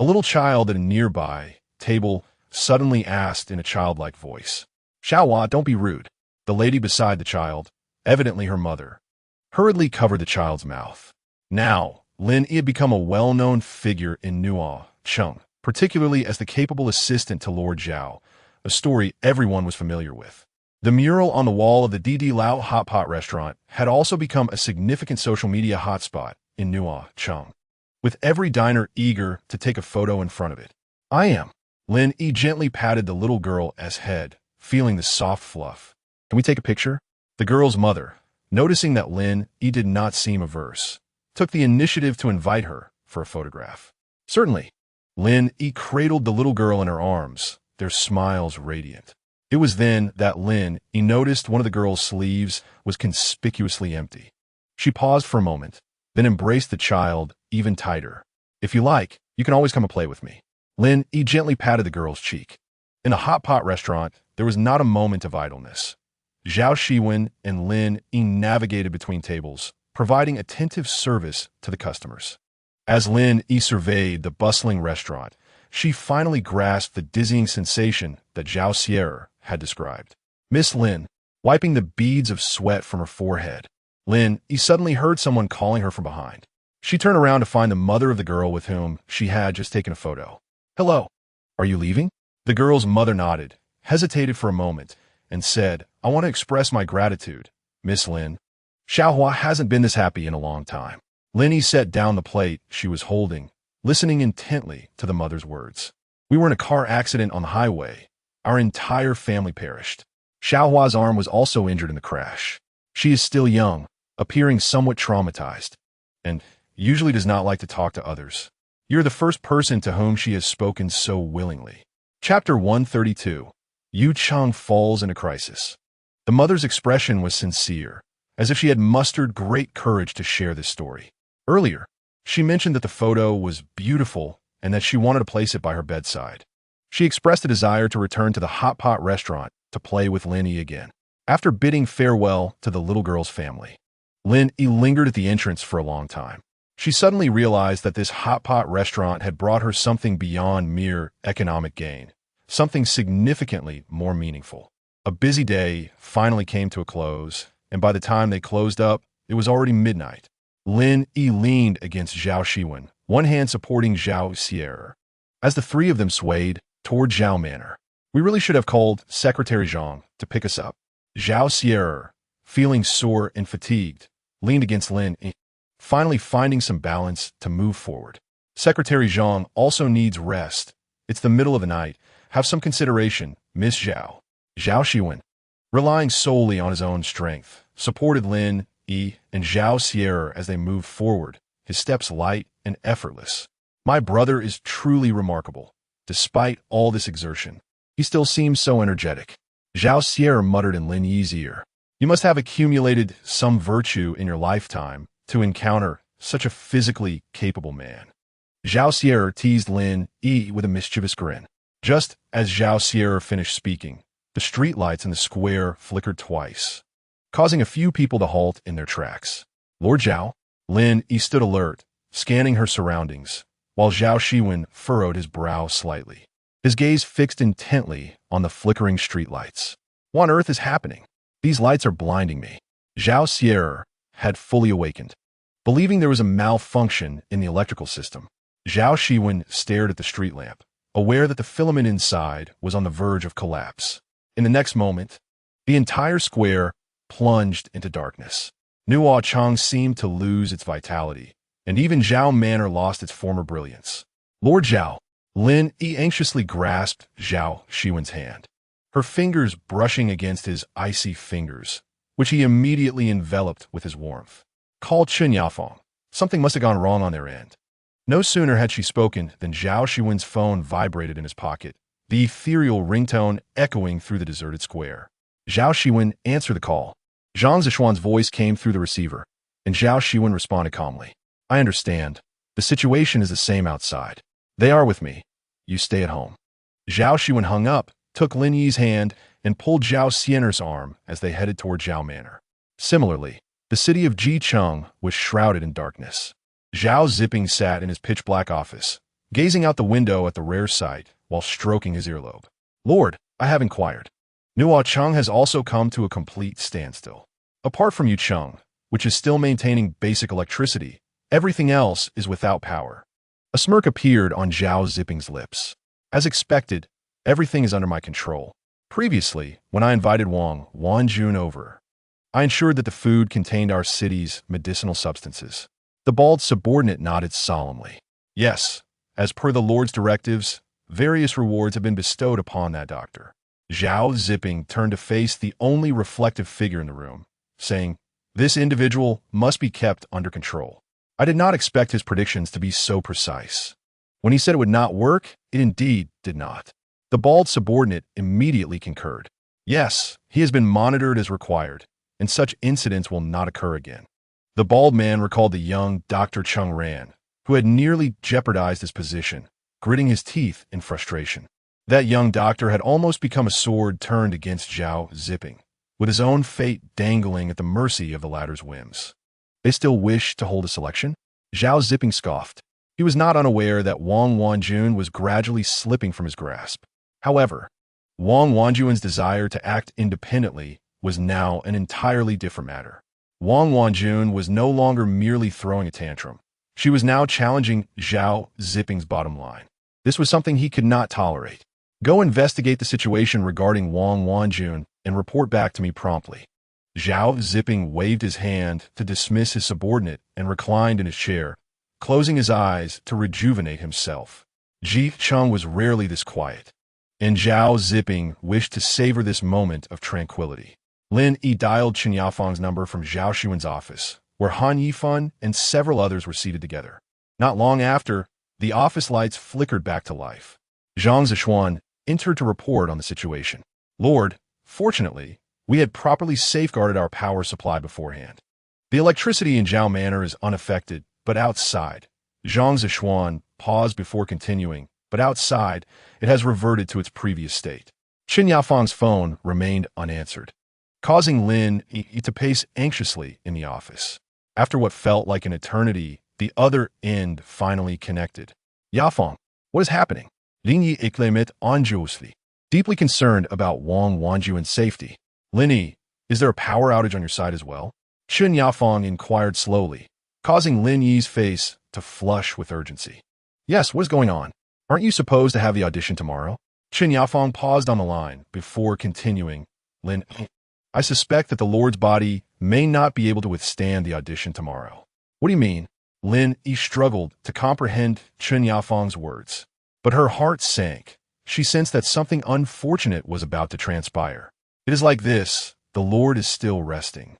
a little child at a nearby table suddenly asked in a childlike voice. Xiaohua, don't be rude. The lady beside the child, evidently her mother, hurriedly covered the child's mouth. Now, Lin Yi had become a well-known figure in Nuo Cheng, particularly as the capable assistant to Lord Zhao, a story everyone was familiar with. The mural on the wall of the DD Lao hot pot restaurant had also become a significant social media hotspot in Nuo Cheng, with every diner eager to take a photo in front of it. I am. Lin Yi gently patted the little girl's head, feeling the soft fluff. Can we take a picture? The girl's mother, noticing that Lin Yi did not seem averse, took the initiative to invite her for a photograph. Certainly. Lin Yi cradled the little girl in her arms, their smiles radiant. It was then that Lin Yi noticed one of the girl's sleeves was conspicuously empty. She paused for a moment, then embraced the child even tighter. If you like, you can always come and play with me. Lin Yi gently patted the girl's cheek. In a hot pot restaurant, there was not a moment of idleness. Zhao Xiwen and Lin Yi navigated between tables, providing attentive service to the customers. As Lin Yi surveyed the bustling restaurant, she finally grasped the dizzying sensation that Zhao Xiwen had described. Miss Lin, wiping the beads of sweat from her forehead, Lin Yi suddenly heard someone calling her from behind. She turned around to find the mother of the girl with whom she had just taken a photo. Hello. Are you leaving? The girl's mother nodded, hesitated for a moment, and said, I want to express my gratitude, Miss Lin. Xiaohua hasn't been this happy in a long time. Lin Yi set down the plate she was holding, listening intently to the mother's words. We were in a car accident on the highway. Our entire family perished. Xiaohua's arm was also injured in the crash. She is still young, appearing somewhat traumatized, and usually does not like to talk to others. You're the first person to whom she has spoken so willingly. Chapter 132. Yu Cheng falls in a crisis. The mother's expression was sincere, as if she had mustered great courage to share this story. Earlier, she mentioned that the photo was beautiful and that she wanted to place it by her bedside. She expressed a desire to return to the hot pot restaurant to play with Lin Yi again. After bidding farewell to the little girl's family, Lin Yi lingered at the entrance for a long time. She suddenly realized that this hot pot restaurant had brought her something beyond mere economic gain, something significantly more meaningful. A busy day finally came to a close, and by the time they closed up, it was already midnight. Lin Yi leaned against Zhao Xiwen, one hand supporting Zhao Xiwen. As the three of them swayed toward Zhao Manor, we really should have called Secretary Zhang to pick us up. Zhao Xiwen, feeling sore and fatigued, leaned against Lin Yi, finally finding some balance to move forward. Secretary Zhang also needs rest. It's the middle of the night. Have some consideration, Miss Zhao. Zhao Xiwen, relying solely on his own strength, supported Lin Yi and Zhao Xiwen as they moved forward, his steps light and effortless. My brother is truly remarkable. Despite all this exertion, he still seems so energetic. Zhao Xiwen muttered in Lin Yi's ear. You must have accumulated some virtue in your lifetime to encounter such a physically capable man. Zhao Xiwen teased Lin Yi with a mischievous grin. Just as Zhao Xiwen finished speaking, the streetlights in the square flickered twice, causing a few people to halt in their tracks. Lord Zhao, Lin Yi stood alert, scanning her surroundings, while Zhao Xiwen furrowed his brow slightly, his gaze fixed intently on the flickering streetlights. What on earth is happening? These lights are blinding me. Zhao Xiwen had fully awakened. Believing there was a malfunction in the electrical system, Zhao Xiwen stared at the street lamp, aware that the filament inside was on the verge of collapse. In the next moment, the entire square plunged into darkness. Nuo Cheng seemed to lose its vitality, and even Zhao Manor lost its former brilliance. Lord Zhao, Lin Yi anxiously grasped Zhao Xiwen's hand, her fingers brushing against his icy fingers, which he immediately enveloped with his warmth. Call Chen Yafeng. Something must have gone wrong on their end. No sooner had she spoken than Zhao Xiwen's phone vibrated in his pocket, the ethereal ringtone echoing through the deserted square. Zhao Xiwen answered the call. Zhang Zishuan's voice came through the receiver, and Zhao Xiwen responded calmly. I understand. The situation is the same outside. They are with me. You stay at home. Zhao Xiwen hung up, took Lin Yi's hand, and pulled Zhao Xien'er's arm as they headed toward Zhao Manor. Similarly, the city of Jicheng was shrouded in darkness. Zhao Zipping sat in his pitch-black office, gazing out the window at the rare sight while stroking his earlobe. Lord, I have inquired. Nuo Cheng has also come to a complete standstill. Apart from Yu Cheng, which is still maintaining basic electricity, everything else is without power. A smirk appeared on Zhao Zipping's lips. As expected, everything is under my control. Previously, when I invited Wang Wanjun over, I ensured that the food contained our city's medicinal substances. The bald subordinate nodded solemnly. Yes, as per the Lord's directives, various rewards have been bestowed upon that doctor. Zhao Zipping turned to face the only reflective figure in the room, saying, This individual must be kept under control. I did not expect his predictions to be so precise. When he said it would not work, it indeed did not. The bald subordinate immediately concurred. Yes, he has been monitored as required, and such incidents will not occur again. The bald man recalled the young Dr. Chung Ran, who had nearly jeopardized his position, gritting his teeth in frustration. That young doctor had almost become a sword turned against Zhao Zipping, with his own fate dangling at the mercy of the latter's whims. They still wish to hold a selection? Zhao Zipping scoffed. He was not unaware that Wang Wanjun was gradually slipping from his grasp. However, Wang Wanjun's desire to act independently was now an entirely different matter. Wang Wanjun was no longer merely throwing a tantrum. She was now challenging Zhao Zipping's bottom line. This was something he could not tolerate. Go investigate the situation regarding Wang Wanjun and report back to me promptly. Zhao Zipping waved his hand to dismiss his subordinate and reclined in his chair, closing his eyes to rejuvenate himself. Ji Cheng was rarely this quiet, and Zhao Zipping wished to savor this moment of tranquility. Lin Yi dialed Chen Yafeng's number from Zhao Xiwen's office, where Han Yifan and several others were seated together. Not long after, The office lights flickered back to life. Zhao Xiwen entered to report on the situation. Lord, fortunately, we had properly safeguarded our power supply beforehand. The electricity in Zhao Manor is unaffected, but outside. Zhang Zishuan paused before continuing, but outside, it has reverted to its previous state. Qin Yafang's phone remained unanswered, causing Lin Yi to pace anxiously in the office. After what felt like an eternity, the other end finally connected. Yafang, what is happening? Lin Yi exclaimed anxiously, deeply concerned about Wang Wanjuan's safety. Lin Yi, is there a power outage on your side as well? Qin Yafang inquired slowly, causing Lin Yi's face to flush with urgency. Yes, what is going on? Aren't you supposed to have the audition tomorrow? Qin Yafang paused on the line before continuing. Lin, I suspect that the Lord's body may not be able to withstand the audition tomorrow. What do you mean? Lin Yi struggled to comprehend Qin Yafang's words, but her heart sank. She sensed that something unfortunate was about to transpire. It is like this, the Lord is still resting.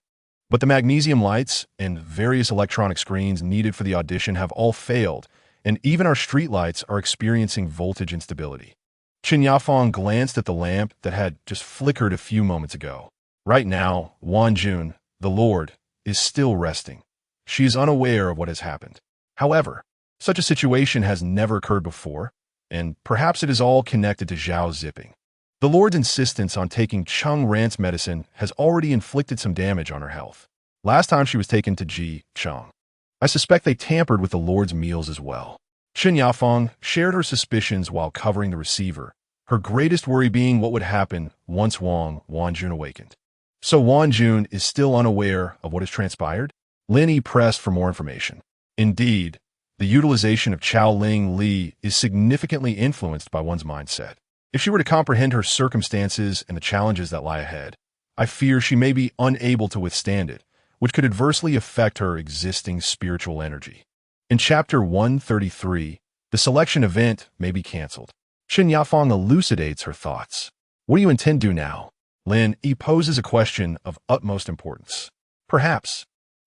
But the magnesium lights and various electronic screens needed for the audition have all failed, and even our street lights are experiencing voltage instability. Qin Yafang glanced at the lamp that had just flickered a few moments ago. Right now, Wanjun, the Lord, is still resting. She is unaware of what has happened. However, such a situation has never occurred before, and perhaps it is all connected to Zhao Zipping. The Lord's insistence on taking Cheng Rant's medicine has already inflicted some damage on her health. Last time she was taken to Ji Cheng. I suspect they tampered with the Lord's meals as well. Qin Yafang shared her suspicions while covering the receiver, her greatest worry being what would happen once Wang Wanjun awakened. So Wanjun is still unaware of what has transpired? Lin Yi pressed for more information. Indeed, the utilization of Chao-Ling Li is significantly influenced by one's mindset. If she were to comprehend her circumstances and the challenges that lie ahead, I fear she may be unable to withstand it, which could adversely affect her existing spiritual energy. In Chapter 133, the selection event may be cancelled. Qin Yafang elucidates her thoughts. What do you intend to do now? Lin Yi poses a question of utmost importance. Perhaps.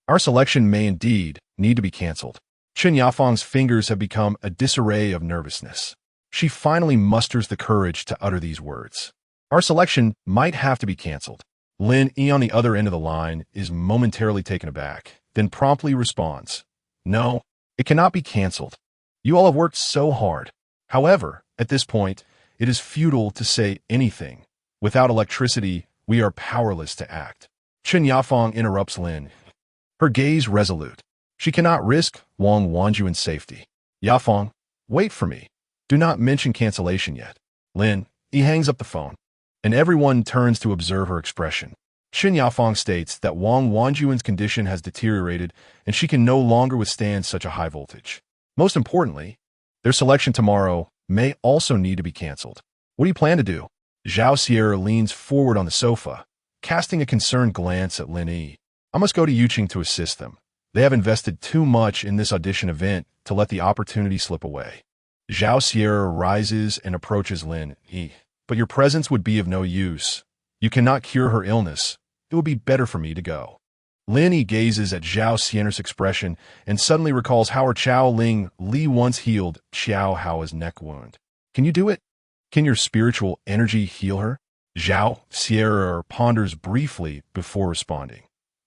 Our selection may indeed need to be cancelled. Qin Yafang's fingers have become a disarray of nervousness. She finally musters the courage to utter these words. Our selection might have to be cancelled. Lin Yi on the other end of the line is momentarily taken aback, then promptly responds. No, it cannot be cancelled. You all have worked so hard. However, at this point, it is futile to say anything. Without electricity, we are powerless to act. Qin Yafang interrupts Lin. Her gaze resolute. She cannot risk Wang Wanjuan's safety. Yafang, wait for me. Do not mention cancellation yet. Lin Yi hangs up the phone, and everyone turns to observe her expression. Qin Yafang states that Wang Wanjuan's condition has deteriorated and she can no longer withstand such a high voltage. Most importantly, their selection tomorrow may also need to be cancelled. What do you plan to do? Zhao Sierra leans forward on the sofa, casting a concerned glance at Lin Yi. I must go to Yuqing to assist them. They have invested too much in this audition event to let the opportunity slip away. Zhao Sierra rises and approaches Lin Yi. But your presence would be of no use. You cannot cure her illness. It would be better for me to go. Lin Yi gazes at Zhao Sierra's expression and suddenly recalls how her Chao-Ling Li once healed Xiao Hao's neck wound. Can you do it? Can your spiritual energy heal her? Zhao Sierra ponders briefly before responding.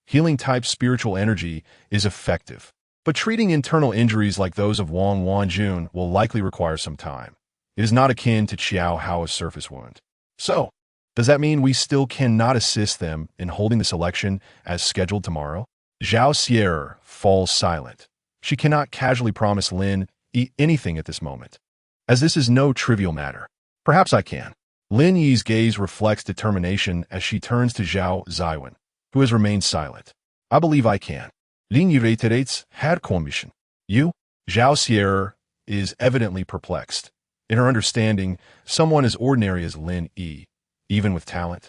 Healing-type spiritual energy is effective, but treating internal injuries like those of Wang Wanjun will likely require some time. It is not akin to Xiao Hao's surface wound. So, does that mean we still cannot assist them in holding this election as scheduled tomorrow? Zhao Sierra falls silent. She cannot casually promise Lin Yi anything at this moment, as this is no trivial matter. Perhaps I can. Lin Yi's gaze reflects determination as she turns to Zhao Xiwen, who has remained silent. I believe I can. Lin Yi reiterates her conviction. You? Zhao Sierra is evidently perplexed. In her understanding, someone as ordinary as Lin Yi, even with talent,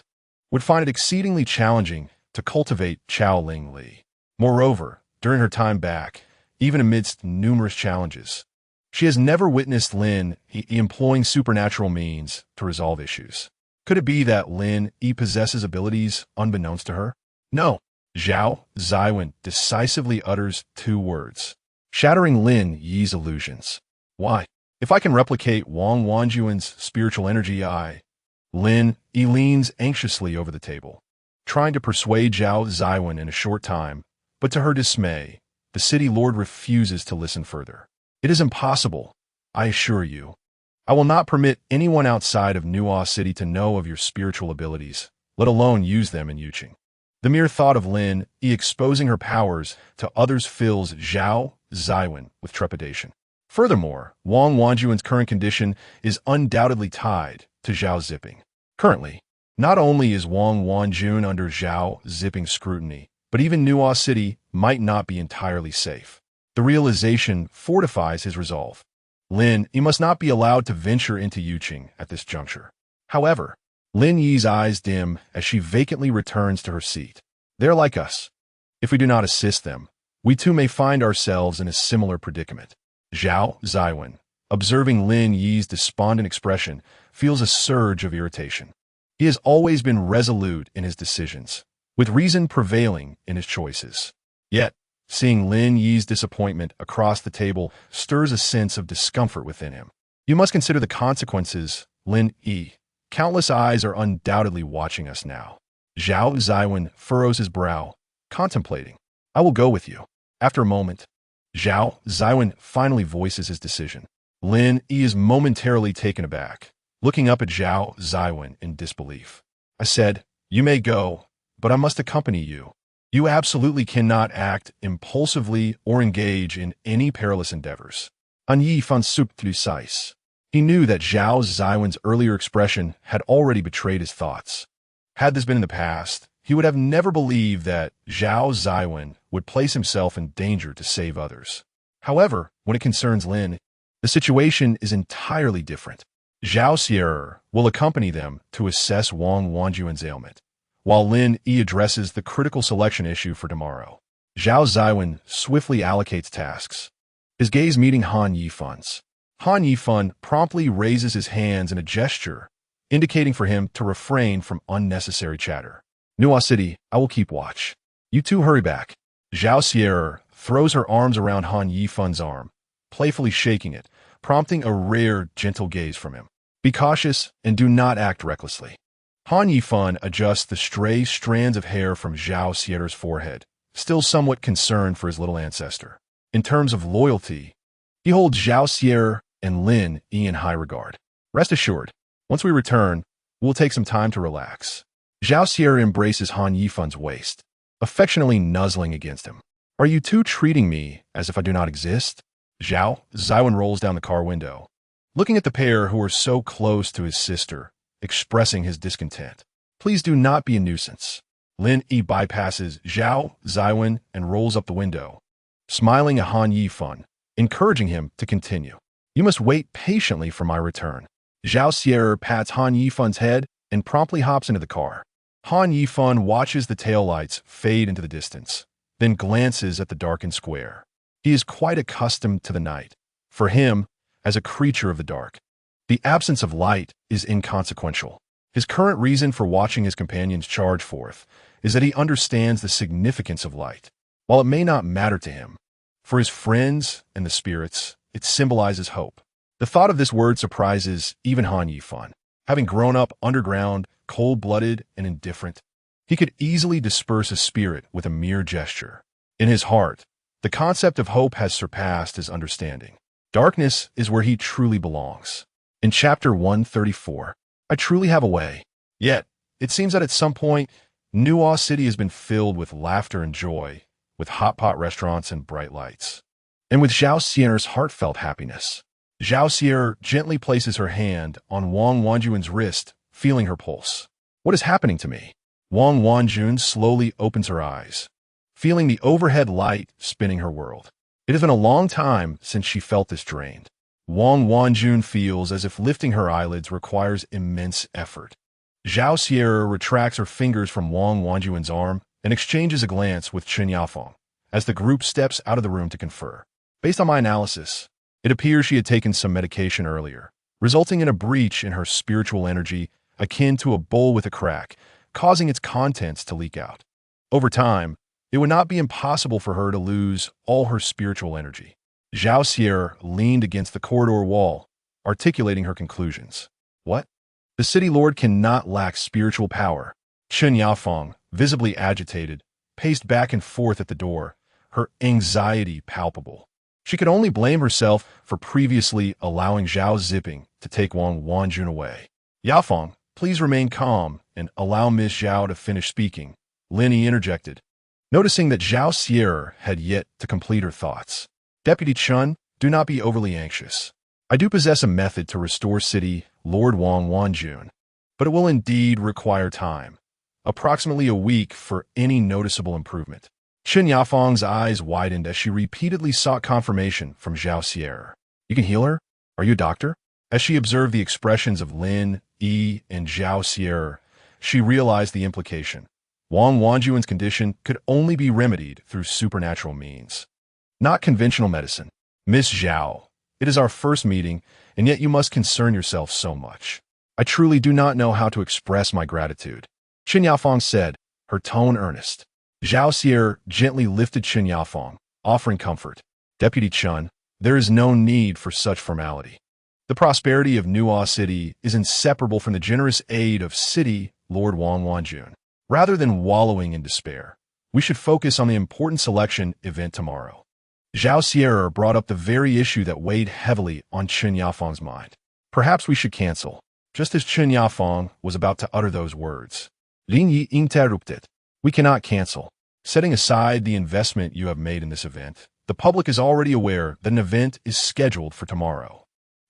would find it exceedingly challenging to cultivate Chao-Ling Li. Moreover, during her time back, even amidst numerous challenges, she has never witnessed Lin Yi employing supernatural means to resolve issues. Could it be that Lin Yi possesses abilities unbeknownst to her? No. Zhao Xiwen decisively utters two words, shattering Lin Yi's illusions. Why? If I can replicate Wang Wanjuan's spiritual energy, Lin Yi leans anxiously over the table, trying to persuade Zhao Xiwen in a short time, but to her dismay, the city lord refuses to listen further. It is impossible, I assure you. I will not permit anyone outside of Nuo City to know of your spiritual abilities, let alone use them in Yuqing. The mere thought of Lin Yi exposing her powers to others fills Zhao Xiwen with trepidation. Furthermore, Wang Wanjuan's current condition is undoubtedly tied to Zhao Zipping. Currently, not only is Wang Wanjun under Zhao Zipping's scrutiny, but even Nuo City might not be entirely safe. The realization fortifies his resolve. Lin Yi must not be allowed to venture into Yuqing at this juncture. However, Lin Yi's eyes dim as she vacantly returns to her seat. They're like us. If we do not assist them, we too may find ourselves in a similar predicament. Zhao Xiwen, observing Lin Yi's despondent expression, feels a surge of irritation. He has always been resolute in his decisions, with reason prevailing in his choices. Yet, seeing Lin Yi's disappointment across the table stirs a sense of discomfort within him. You must consider the consequences, Lin Yi. Countless eyes are undoubtedly watching us now. Zhao Xiwen furrows his brow, contemplating. I will go with you. After a moment, Zhao Xiwen finally voices his decision. Lin Yi is momentarily taken aback, looking up at Zhao Xiwen in disbelief. I said, you may go, but I must accompany you. You absolutely cannot act impulsively or engage in any perilous endeavors. An Yi fan subtlusice. He knew that Zhao Xiwen's earlier expression had already betrayed his thoughts. Had this been in the past, he would have never believed that Zhao Xiwen would place himself in danger to save others. However, when it concerns Lin, the situation is entirely different. Zhao Xiwen will accompany them to assess Wang Wanjuan's ailment, while Lin Yi addresses the critical selection issue for tomorrow. Zhao Xiwen swiftly allocates tasks, his gaze meeting Han Yifan's. Han Yifan promptly raises his hands in a gesture, indicating for him to refrain from unnecessary chatter. Nuo City, I will keep watch. You two hurry back. Zhao Xiwen throws her arms around Han Yifan's arm, playfully shaking it, prompting a rare, gentle gaze from him. Be cautious and do not act recklessly. Han Yifan adjusts the stray strands of hair from Zhao Xiwen's forehead, still somewhat concerned for his little ancestor. In terms of loyalty, he holds Zhao Xiwen and Lin Yi in high regard. Rest assured, once we return, we'll take some time to relax. Zhao Xiwen embraces Han Yifan's waist, affectionately nuzzling against him. Are you two treating me as if I do not exist? Zhao Xiwen rolls down the car window, looking at the pair who are so close to his sister, expressing his discontent. Please do not be a nuisance. Lin Yi bypasses Zhao Xiwen and rolls up the window, smiling at Han Yifan, encouraging him to continue. You must wait patiently for my return. Zhao Xiwen pats Han Yifan's head and promptly hops into the car. Han Yifan watches the taillights fade into the distance, then glances at the darkened square. He is quite accustomed to the night. For him, as a creature of the dark, the absence of light is inconsequential. His current reason for watching his companions charge forth is that he understands the significance of light. While it may not matter to him, for his friends and the spirits, it symbolizes hope. The thought of this word surprises even Han Yifan. Having grown up underground, cold-blooded, and indifferent, he could easily disperse a spirit with a mere gesture. In his heart, the concept of hope has surpassed his understanding. Darkness is where he truly belongs. In chapter 134, I truly have a way. Yet, it seems that at some point, Nuo City has been filled with laughter and joy, with hot pot restaurants and bright lights. And with Zhao Xiwen's heartfelt happiness. Zhao Xiwen gently places her hand on Wang Wanjuan's wrist, feeling her pulse. What is happening to me? Wang Wanjun slowly opens her eyes, feeling the overhead light spinning her world. It has been a long time since she felt this drained. Wang Wanjun feels as if lifting her eyelids requires immense effort. Zhao Xiwen retracts her fingers from Wang Wanjuan's arm and exchanges a glance with Chen Yafeng as the group steps out of the room to confer. Based on my analysis, it appears she had taken some medication earlier, resulting in a breach in her spiritual energy akin to a bowl with a crack, causing its contents to leak out. Over time, it would not be impossible for her to lose all her spiritual energy. Zhao Xiwen leaned against the corridor wall, articulating her conclusions. What? The city lord cannot lack spiritual power. Chen Yafeng, visibly agitated, paced back and forth at the door, her anxiety palpable. She could only blame herself for previously allowing Zhao Ziping to take Wang Wanjun away. Yafeng, please remain calm and allow Miss Zhao to finish speaking, Lin Yi interjected, noticing that Zhao Xiwen had yet to complete her thoughts. Deputy Chun, do not be overly anxious. I do possess a method to restore city Lord Wang Wanjun, but it will indeed require time. Approximately a week for any noticeable improvement. Chen Yafeng's eyes widened as she repeatedly sought confirmation from Zhao Xiwen. You can heal her? Are you a doctor? As she observed the expressions of Lin Yi and Zhao Xiwen, she realized the implication. Wang Wanjun's condition could only be remedied through supernatural means. Not conventional medicine. Miss Zhao, it is our first meeting, and yet you must concern yourself so much. I truly do not know how to express my gratitude. Chen Yafeng said, her tone earnest. Zhao Xiwen gently lifted Chen Yafeng, offering comfort. Deputy Chun, there is no need for such formality. The prosperity of Nuo City is inseparable from the generous aid of City Lord Wang Wanjun. Rather than wallowing in despair, we should focus on the important selection event tomorrow. Zhao Xiwen brought up the very issue that weighed heavily on Chen Yafeng's mind. Perhaps we should cancel. Just as Chen Yafeng was about to utter those words, Lin Yi interrupted. We cannot cancel. Setting aside the investment you have made in this event, the public is already aware that an event is scheduled for tomorrow.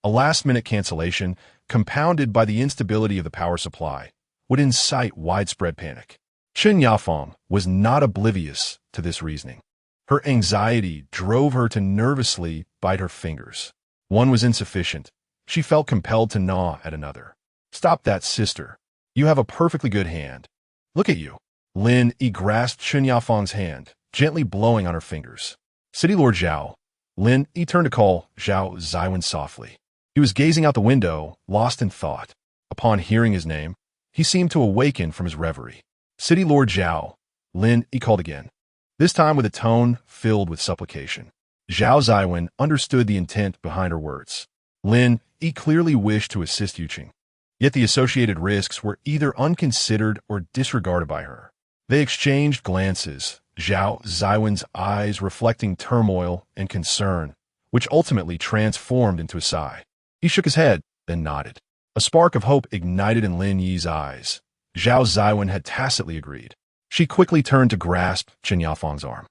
A last-minute cancellation, compounded by the instability of the power supply, would incite widespread panic. Chen Yafeng was not oblivious to this reasoning. Her anxiety drove her to nervously bite her fingers. One was insufficient. She felt compelled to gnaw at another. Stop that, sister. You have a perfectly good hand. Look at you. Lin Yi grasped Chen Yafeng's hand, gently blowing on her fingers. City Lord Zhao. Lin Yi turned to call Zhao Xiwen softly. He was gazing out the window, lost in thought. Upon hearing his name, he seemed to awaken from his reverie. City Lord Zhao. Lin Yi called again, this time with a tone filled with supplication. Zhao Xiwen understood the intent behind her words. Lin Yi clearly wished to assist Yuqing, yet the associated risks were either unconsidered or disregarded by her. They exchanged glances, Zhao Xiwen's eyes reflecting turmoil and concern, which ultimately transformed into a sigh. He shook his head, then nodded. A spark of hope ignited in Lin Yi's eyes. Zhao Xiwen had tacitly agreed. She quickly turned to grasp Chen Yafeng's arm.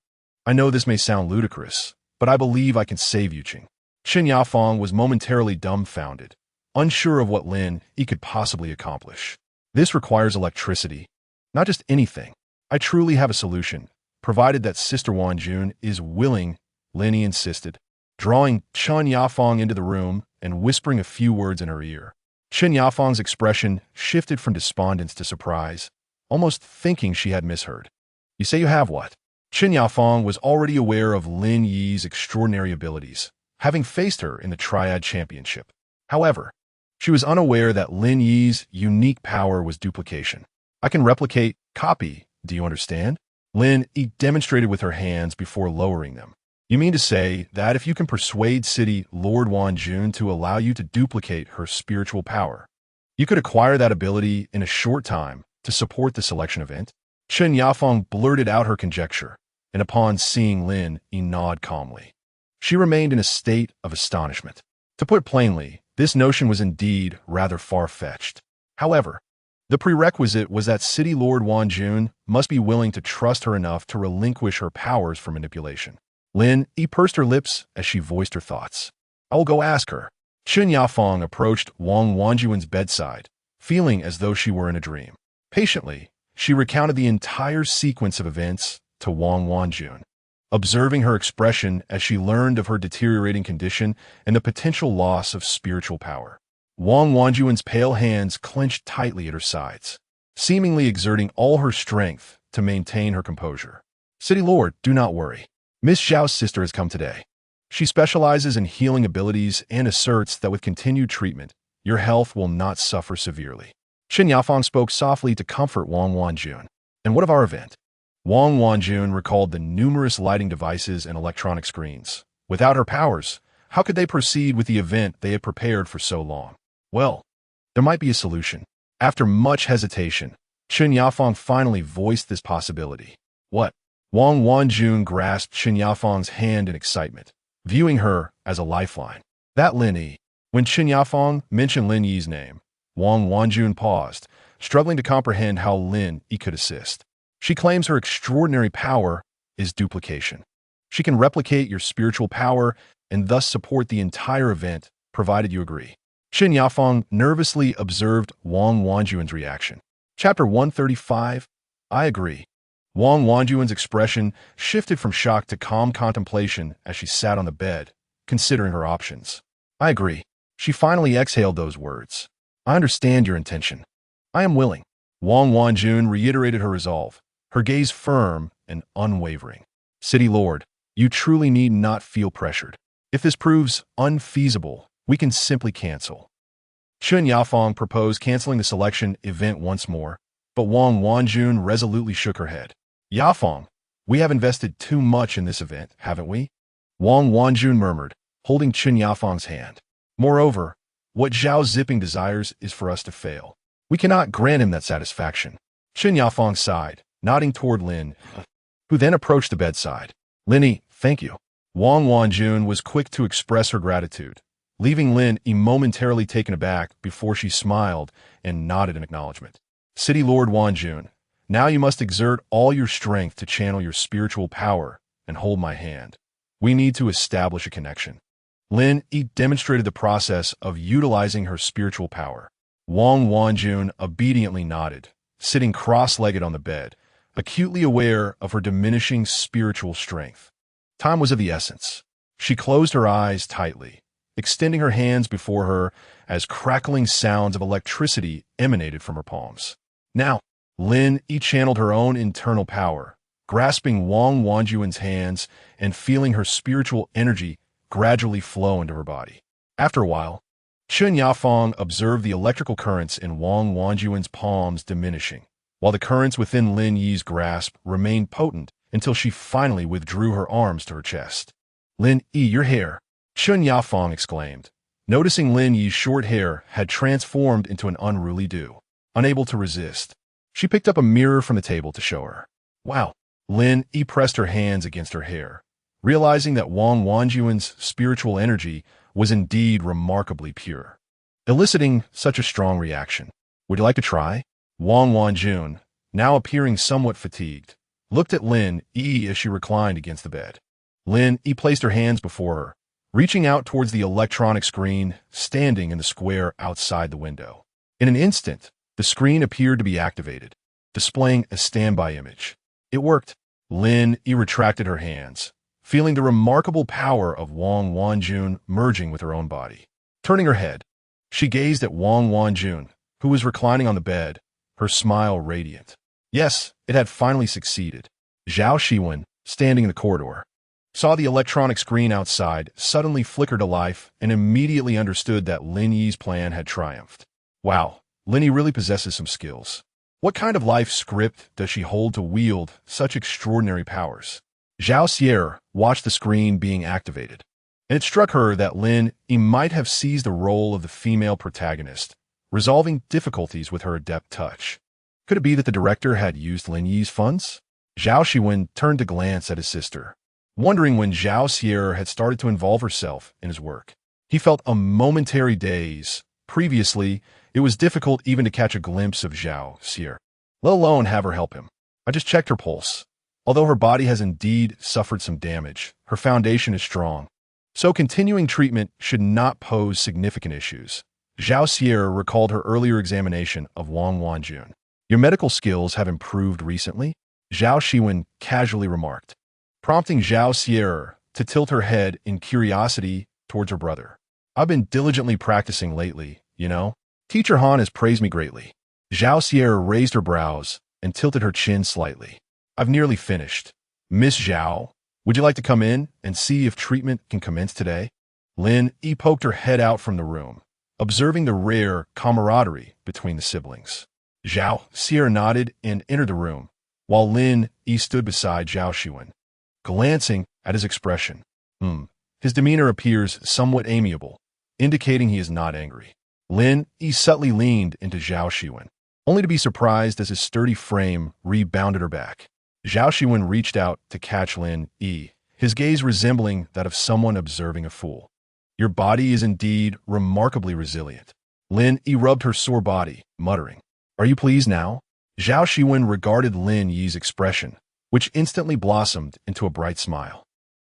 I know this may sound ludicrous, but I believe I can save Yuqing. Chen Yafeng was momentarily dumbfounded, unsure of what Lin Yi could possibly accomplish. This requires electricity. Not just anything. I truly have a solution, provided that Sister Wanjun is willing, Lin Yi insisted, drawing Chen Yafeng into the room and whispering a few words in her ear. Chen Yafeng's expression shifted from despondence to surprise, almost thinking she had misheard. You say you have what? Chen Yafeng was already aware of Lin Yi's extraordinary abilities, having faced her in the Triad Championship. However, she was unaware that Lin Yi's unique power was duplication. I can replicate, copy, do you understand? Lin Yi demonstrated with her hands before lowering them. You mean to say that if you can persuade City Lord Wanjun to allow you to duplicate her spiritual power, you could acquire that ability in a short time to support the selection event? Chen Yafeng blurted out her conjecture, and upon seeing Lin Yi nod calmly. She remained in a state of astonishment. To put plainly, this notion was indeed rather far-fetched. However, the prerequisite was that City Lord Wanjun must be willing to trust her enough to relinquish her powers for manipulation. Lin Yi pursed her lips as she voiced her thoughts. I will go ask her. Chen Yafeng approached Wang Wanjun's bedside, feeling as though she were in a dream. Patiently, she recounted the entire sequence of events to Wang Wanjun, observing her expression as she learned of her deteriorating condition and the potential loss of spiritual power. Wang Wanjun's pale hands clenched tightly at her sides, seemingly exerting all her strength to maintain her composure. City Lord, do not worry. Miss Zhao's sister has come today. She specializes in healing abilities and asserts that with continued treatment, your health will not suffer severely. Chen Yafeng spoke softly to comfort Wang Wanjun. And what of our event? Wang Wanjun recalled the numerous lighting devices and electronic screens, Without her powers, how could they proceed with the event they had prepared for so long? Well, there might be a solution. After much hesitation, Chen Yafeng finally voiced this possibility. What? Wang Wanjun grasped Chen Yafeng's hand in excitement, viewing her as a lifeline. That Lin Yi. When Chen Yafeng mentioned Lin Yi's name, Wang Wanjun paused, struggling to comprehend how Lin Yi could assist. She claims her extraordinary power is duplication. She can replicate your spiritual power and thus support the entire event, provided you agree. Chen Yafeng nervously observed Wang Wanjun's reaction. Chapter 135. I agree. Wang Wanjun's expression shifted from shock to calm contemplation as she sat on the bed, considering her options. I agree. She finally exhaled those words. I understand your intention. I am willing. Wang Wanjun reiterated her resolve, her gaze firm and unwavering. City Lord, you truly need not feel pressured. If this proves unfeasible, we can simply cancel. Chen Yafeng proposed canceling the selection event once more, but Wang Wanjun resolutely shook her head. Yafeng, we have invested too much in this event, haven't we? Wang Wanjun murmured, holding Chen Yafeng's hand. Moreover, what Zhao Zipping desires is for us to fail. We cannot grant him that satisfaction. Chen Yafeng sighed, nodding toward Lin, who then approached the bedside. Lin Yi, thank you. Wang Wanjun was quick to express her gratitude, leaving Lin Yi momentarily taken aback before she smiled and nodded in acknowledgement. City Lord Wanjun, now you must exert all your strength to channel your spiritual power and hold my hand. We need to establish a connection. Lin Yi demonstrated the process of utilizing her spiritual power. Wang Wanjun obediently nodded, sitting cross-legged on the bed, acutely aware of her diminishing spiritual strength. Time was of the essence. She closed her eyes tightly, extending her hands before her as crackling sounds of electricity emanated from her palms. Now, Lin Yi channeled her own internal power, grasping Wang Wanjun's hands and feeling her spiritual energy gradually flow into her body. After a while, Chen Yafeng observed the electrical currents in Wang Wanjun's palms diminishing, while the currents within Lin Yi's grasp remained potent until she finally withdrew her arms to her chest. Lin Yi, your hair! Chen Yafeng exclaimed, noticing Lin Yi's short hair had transformed into an unruly dew. Unable to resist, she picked up a mirror from the table to show her. Wow! Lin Yi pressed her hands against her hair, realizing that Wang Wanjun's spiritual energy was indeed remarkably pure, eliciting such a strong reaction. Would you like to try? Wang Wanjun, now appearing somewhat fatigued, looked at Lin Yi as she reclined against the bed. Lin Yi placed her hands before her, reaching out towards the electronic screen standing in the square outside the window. In an instant, the screen appeared to be activated, displaying a standby image. It worked. Lin Yi retracted her hands, feeling the remarkable power of Wang Wanjun merging with her own body. Turning her head, she gazed at Wang Wanjun, who was reclining on the bed, her smile radiant. Yes, it had finally succeeded. Zhao Xiwen, standing in the corridor, saw the electronic screen outside suddenly flicker to life and immediately understood that Lin Yi's plan had triumphed. Wow, Lin Yi really possesses some skills. What kind of life script does she hold to wield such extraordinary powers? Zhao Xiwen watched the screen being activated, and it struck her that Lin Yi might have seized the role of the female protagonist, resolving difficulties with her adept touch. Could it be that the director had used Lin Yi's funds? Zhao Xiwen turned to glance at his sister, wondering when Zhao Xiwen had started to involve herself in his work. He felt a momentary daze. Previously, it was difficult even to catch a glimpse of Zhao Xiwen, let alone have her help him. I just checked her pulse. Although her body has indeed suffered some damage, her foundation is strong, so continuing treatment should not pose significant issues. Zhao Xiwen recalled her earlier examination of Wang Wanjun. Your medical skills have improved recently, Zhao Xiwen casually remarked, prompting Zhao Xiwen to tilt her head in curiosity towards her brother. I've been diligently practicing lately, you know. Teacher Han has praised me greatly. Zhao Xiwen raised her brows and tilted her chin slightly. I've nearly finished. Miss Zhao, would you like to come in and see if treatment can commence today? Lin Yi poked her head out from the room, observing the rare camaraderie between the siblings. Zhao Xiwen nodded and entered the room, while Lin Yi stood beside Zhao Xiwen, glancing at his expression. His demeanor appears somewhat amiable, indicating he is not angry. Lin Yi subtly leaned into Zhao Xiwen, only to be surprised as his sturdy frame rebounded her back. Zhao Xiwen reached out to catch Lin Yi, his gaze resembling that of someone observing a fool. Your body is indeed remarkably resilient. Lin Yi rubbed her sore body, muttering, Are you pleased now? Zhao Xiwen regarded Lin Yi's expression, which instantly blossomed into a bright smile.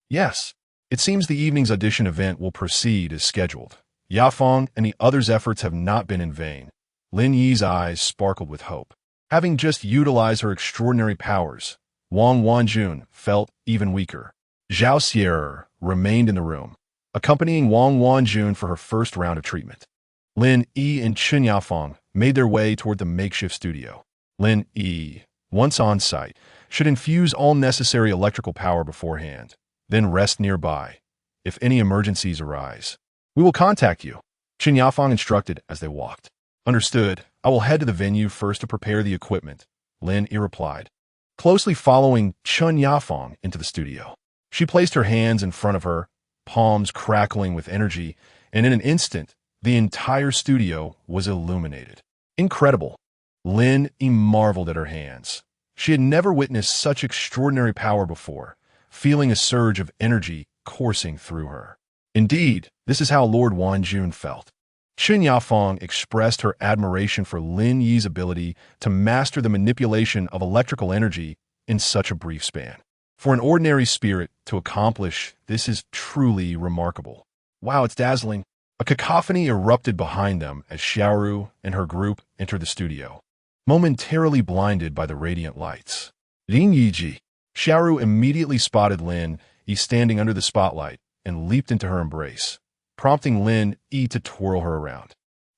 Yes, it seems the evening's audition event will proceed as scheduled. Yafeng and the others' efforts have not been in vain. Lin Yi's eyes sparkled with hope. Having just utilized her extraordinary powers, Wang Wanjun felt even weaker. Zhao Xiwen remained in the room, accompanying Wang Wanjun for her first round of treatment. Lin Yi and Chen Yafeng made their way toward the makeshift studio. Lin Yi, once on site, should infuse all necessary electrical power beforehand, then rest nearby. If any emergencies arise, we will contact you, Chen Yafeng instructed as they walked. Understood. I will head to the venue first to prepare the equipment, Lin Yi replied, closely following Chen Yafeng into the studio. She placed her hands in front of her, palms crackling with energy, and in an instant, the entire studio was illuminated. Incredible. Lin Yi marveled at her hands. She had never witnessed such extraordinary power before, feeling a surge of energy coursing through her. Indeed, this is how Lord Wanjun felt. Chen Yafeng expressed her admiration for Lin Yi's ability to master the manipulation of electrical energy in such a brief span. For an ordinary spirit to accomplish this is truly remarkable. Wow, it's dazzling. A cacophony erupted behind them as Xiaoru and her group entered the studio, momentarily blinded by the radiant lights. Lin Yiji. Xiaoru immediately spotted Lin Yi standing under the spotlight and leaped into her embrace, prompting Lin Yi to twirl her around.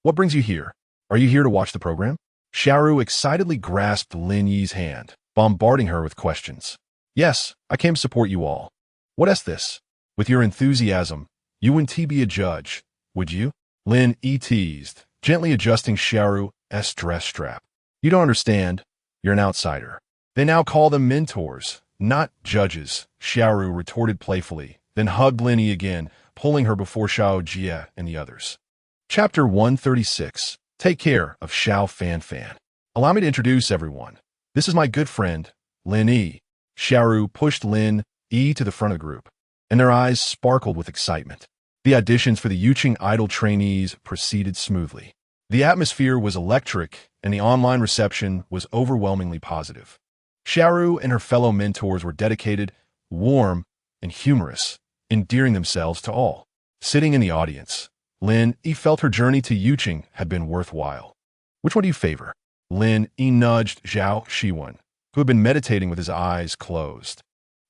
What brings you here? Are you here to watch the program? Xiaoru excitedly grasped Lin Yi's hand, bombarding her with questions. Yes, I came to support you all. What is this? With your enthusiasm, you wouldn't be a judge, would you? Lin Yi teased, gently adjusting Xiaoru's dress strap. You don't understand. You're an outsider. They now call them mentors, not judges, Xiaoru retorted playfully, then hugged Lin Yi again, pulling her before Xiao Jie and the others. Chapter 136. Take care of Xiao Fan. Allow me to introduce everyone. This is my good friend, Lin Yi. Xiaoru pushed Lin Yi to the front of the group, and their eyes sparkled with excitement. The auditions for the Yuqing Idol trainees proceeded smoothly. The atmosphere was electric, and the online reception was overwhelmingly positive. Xiaoru and her fellow mentors were dedicated, warm, and humorous, endearing themselves to all. Sitting in the audience, Lin Yi felt her journey to Yuqing had been worthwhile. Which one do you favor? Lin Yi nudged Zhao Xiwen, who had been meditating with his eyes closed,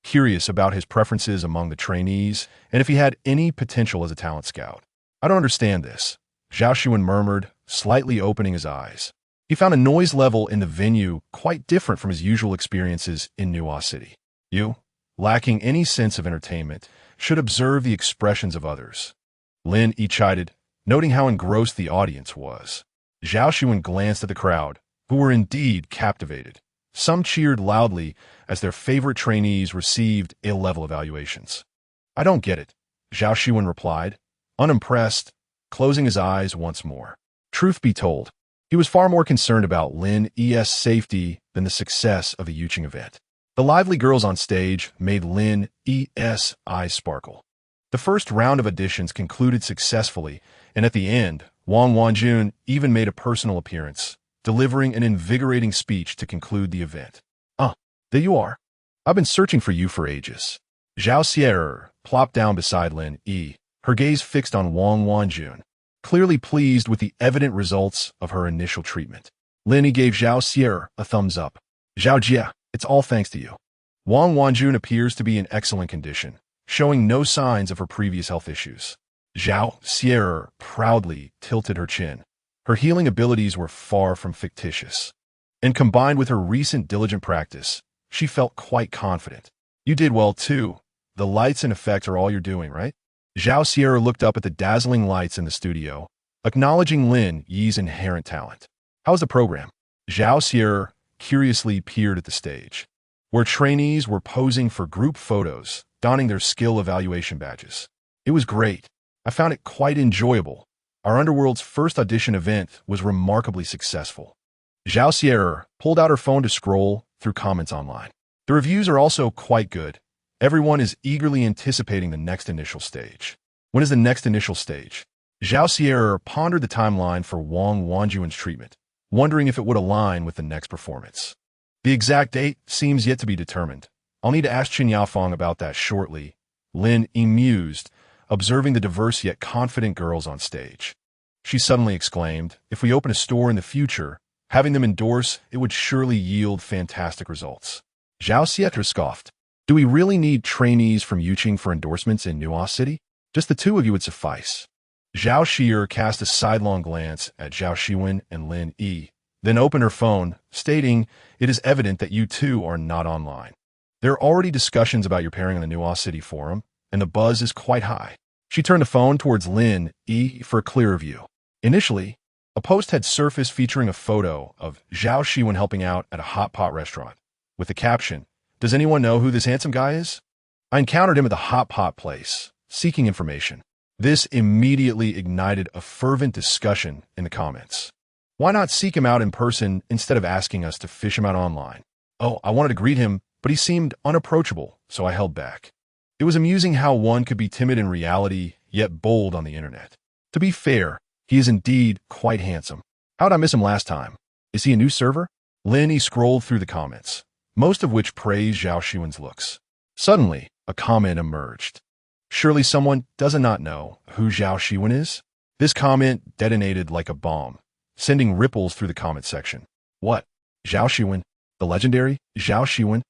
curious about his preferences among the trainees and if he had any potential as a talent scout. I don't understand this, Zhao Xiwen murmured, slightly opening his eyes. He found a noise level in the venue quite different from his usual experiences in Nuo City. You, lacking any sense of entertainment, should observe the expressions of others. Lin Yi chided, noting how engrossed the audience was. Zhao Xiwen glanced at the crowd, who were indeed captivated. Some cheered loudly as their favorite trainees received A-level evaluations. I don't get it, Zhao Xiwen replied, unimpressed, closing his eyes once more. Truth be told, he was far more concerned about Lin Yi's safety than the success of the Yuqing event. The lively girls on stage made Lin Yi's eyes sparkle. The first round of auditions concluded successfully, and at the end, Wang Wanjun even made a personal appearance, delivering an invigorating speech to conclude the event. There you are. I've been searching for you for ages. Zhao Xiwen plopped down beside Lin Yi, her gaze fixed on Wang Wanjun, clearly pleased with the evident results of her initial treatment. Lin Yi gave Zhao Xiwen a thumbs up. Zhao Jie, it's all thanks to you. Wang Wanjun appears to be in excellent condition, showing no signs of her previous health issues. Zhao Xiwen proudly tilted her chin. Her healing abilities were far from fictitious, and combined with her recent diligent practice, she felt quite confident. You did well too. The lights and effects are all you're doing, right? Zhao Xiwen looked up at the dazzling lights in the studio, acknowledging Lin Yi's inherent talent. How's the program? Zhao Xiwen curiously peered at the stage, where trainees were posing for group photos, donning their skill evaluation badges. It was great. I found it quite enjoyable. Our Underworld's first audition event was remarkably successful. Zhao Xiwen pulled out her phone to scroll through comments online. The reviews are also quite good. Everyone is eagerly anticipating the next initial stage. When is the next initial stage? Zhao Xiwen pondered the timeline for Wang Wanjuan's treatment, wondering if it would align with the next performance. The exact date seems yet to be determined. I'll need to ask Qin Yafang about that shortly. Lin mused, observing the diverse yet confident girls on stage. She suddenly exclaimed, if we open a store in the future, having them endorse, it would surely yield fantastic results. Zhao Xiwen scoffed. Do we really need trainees from Yuqing for endorsements in Nuo City? Just the two of you would suffice. Zhao Xiwen cast a sidelong glance at Zhao Xiwen and Lin Yi, then opened her phone, stating, it is evident that you two are not online. There are already discussions about your pairing on the Nuo City forum, and the buzz is quite high. She turned the phone towards Lin Yi for a clearer view. Initially, a post had surfaced featuring a photo of Zhao Xiwen helping out at a hot pot restaurant, with the caption, does anyone know who this handsome guy is? I encountered him at the hot pot place, seeking information. This immediately ignited a fervent discussion in the comments. Why not seek him out in person instead of asking us to fish him out online? Oh, I wanted to greet him, but he seemed unapproachable, so I held back. It was amusing how one could be timid in reality, yet bold on the internet. To be fair, he is indeed quite handsome. How'd I miss him last time? Is he a new server? Lin scrolled through the comments, most of which praised Zhao Xiwen's looks. Suddenly, a comment emerged. Surely someone does not know who Zhao Xiwen is? This comment detonated like a bomb, sending ripples through the comment section. What? Zhao Xiwen? The legendary Zhao Xiwen?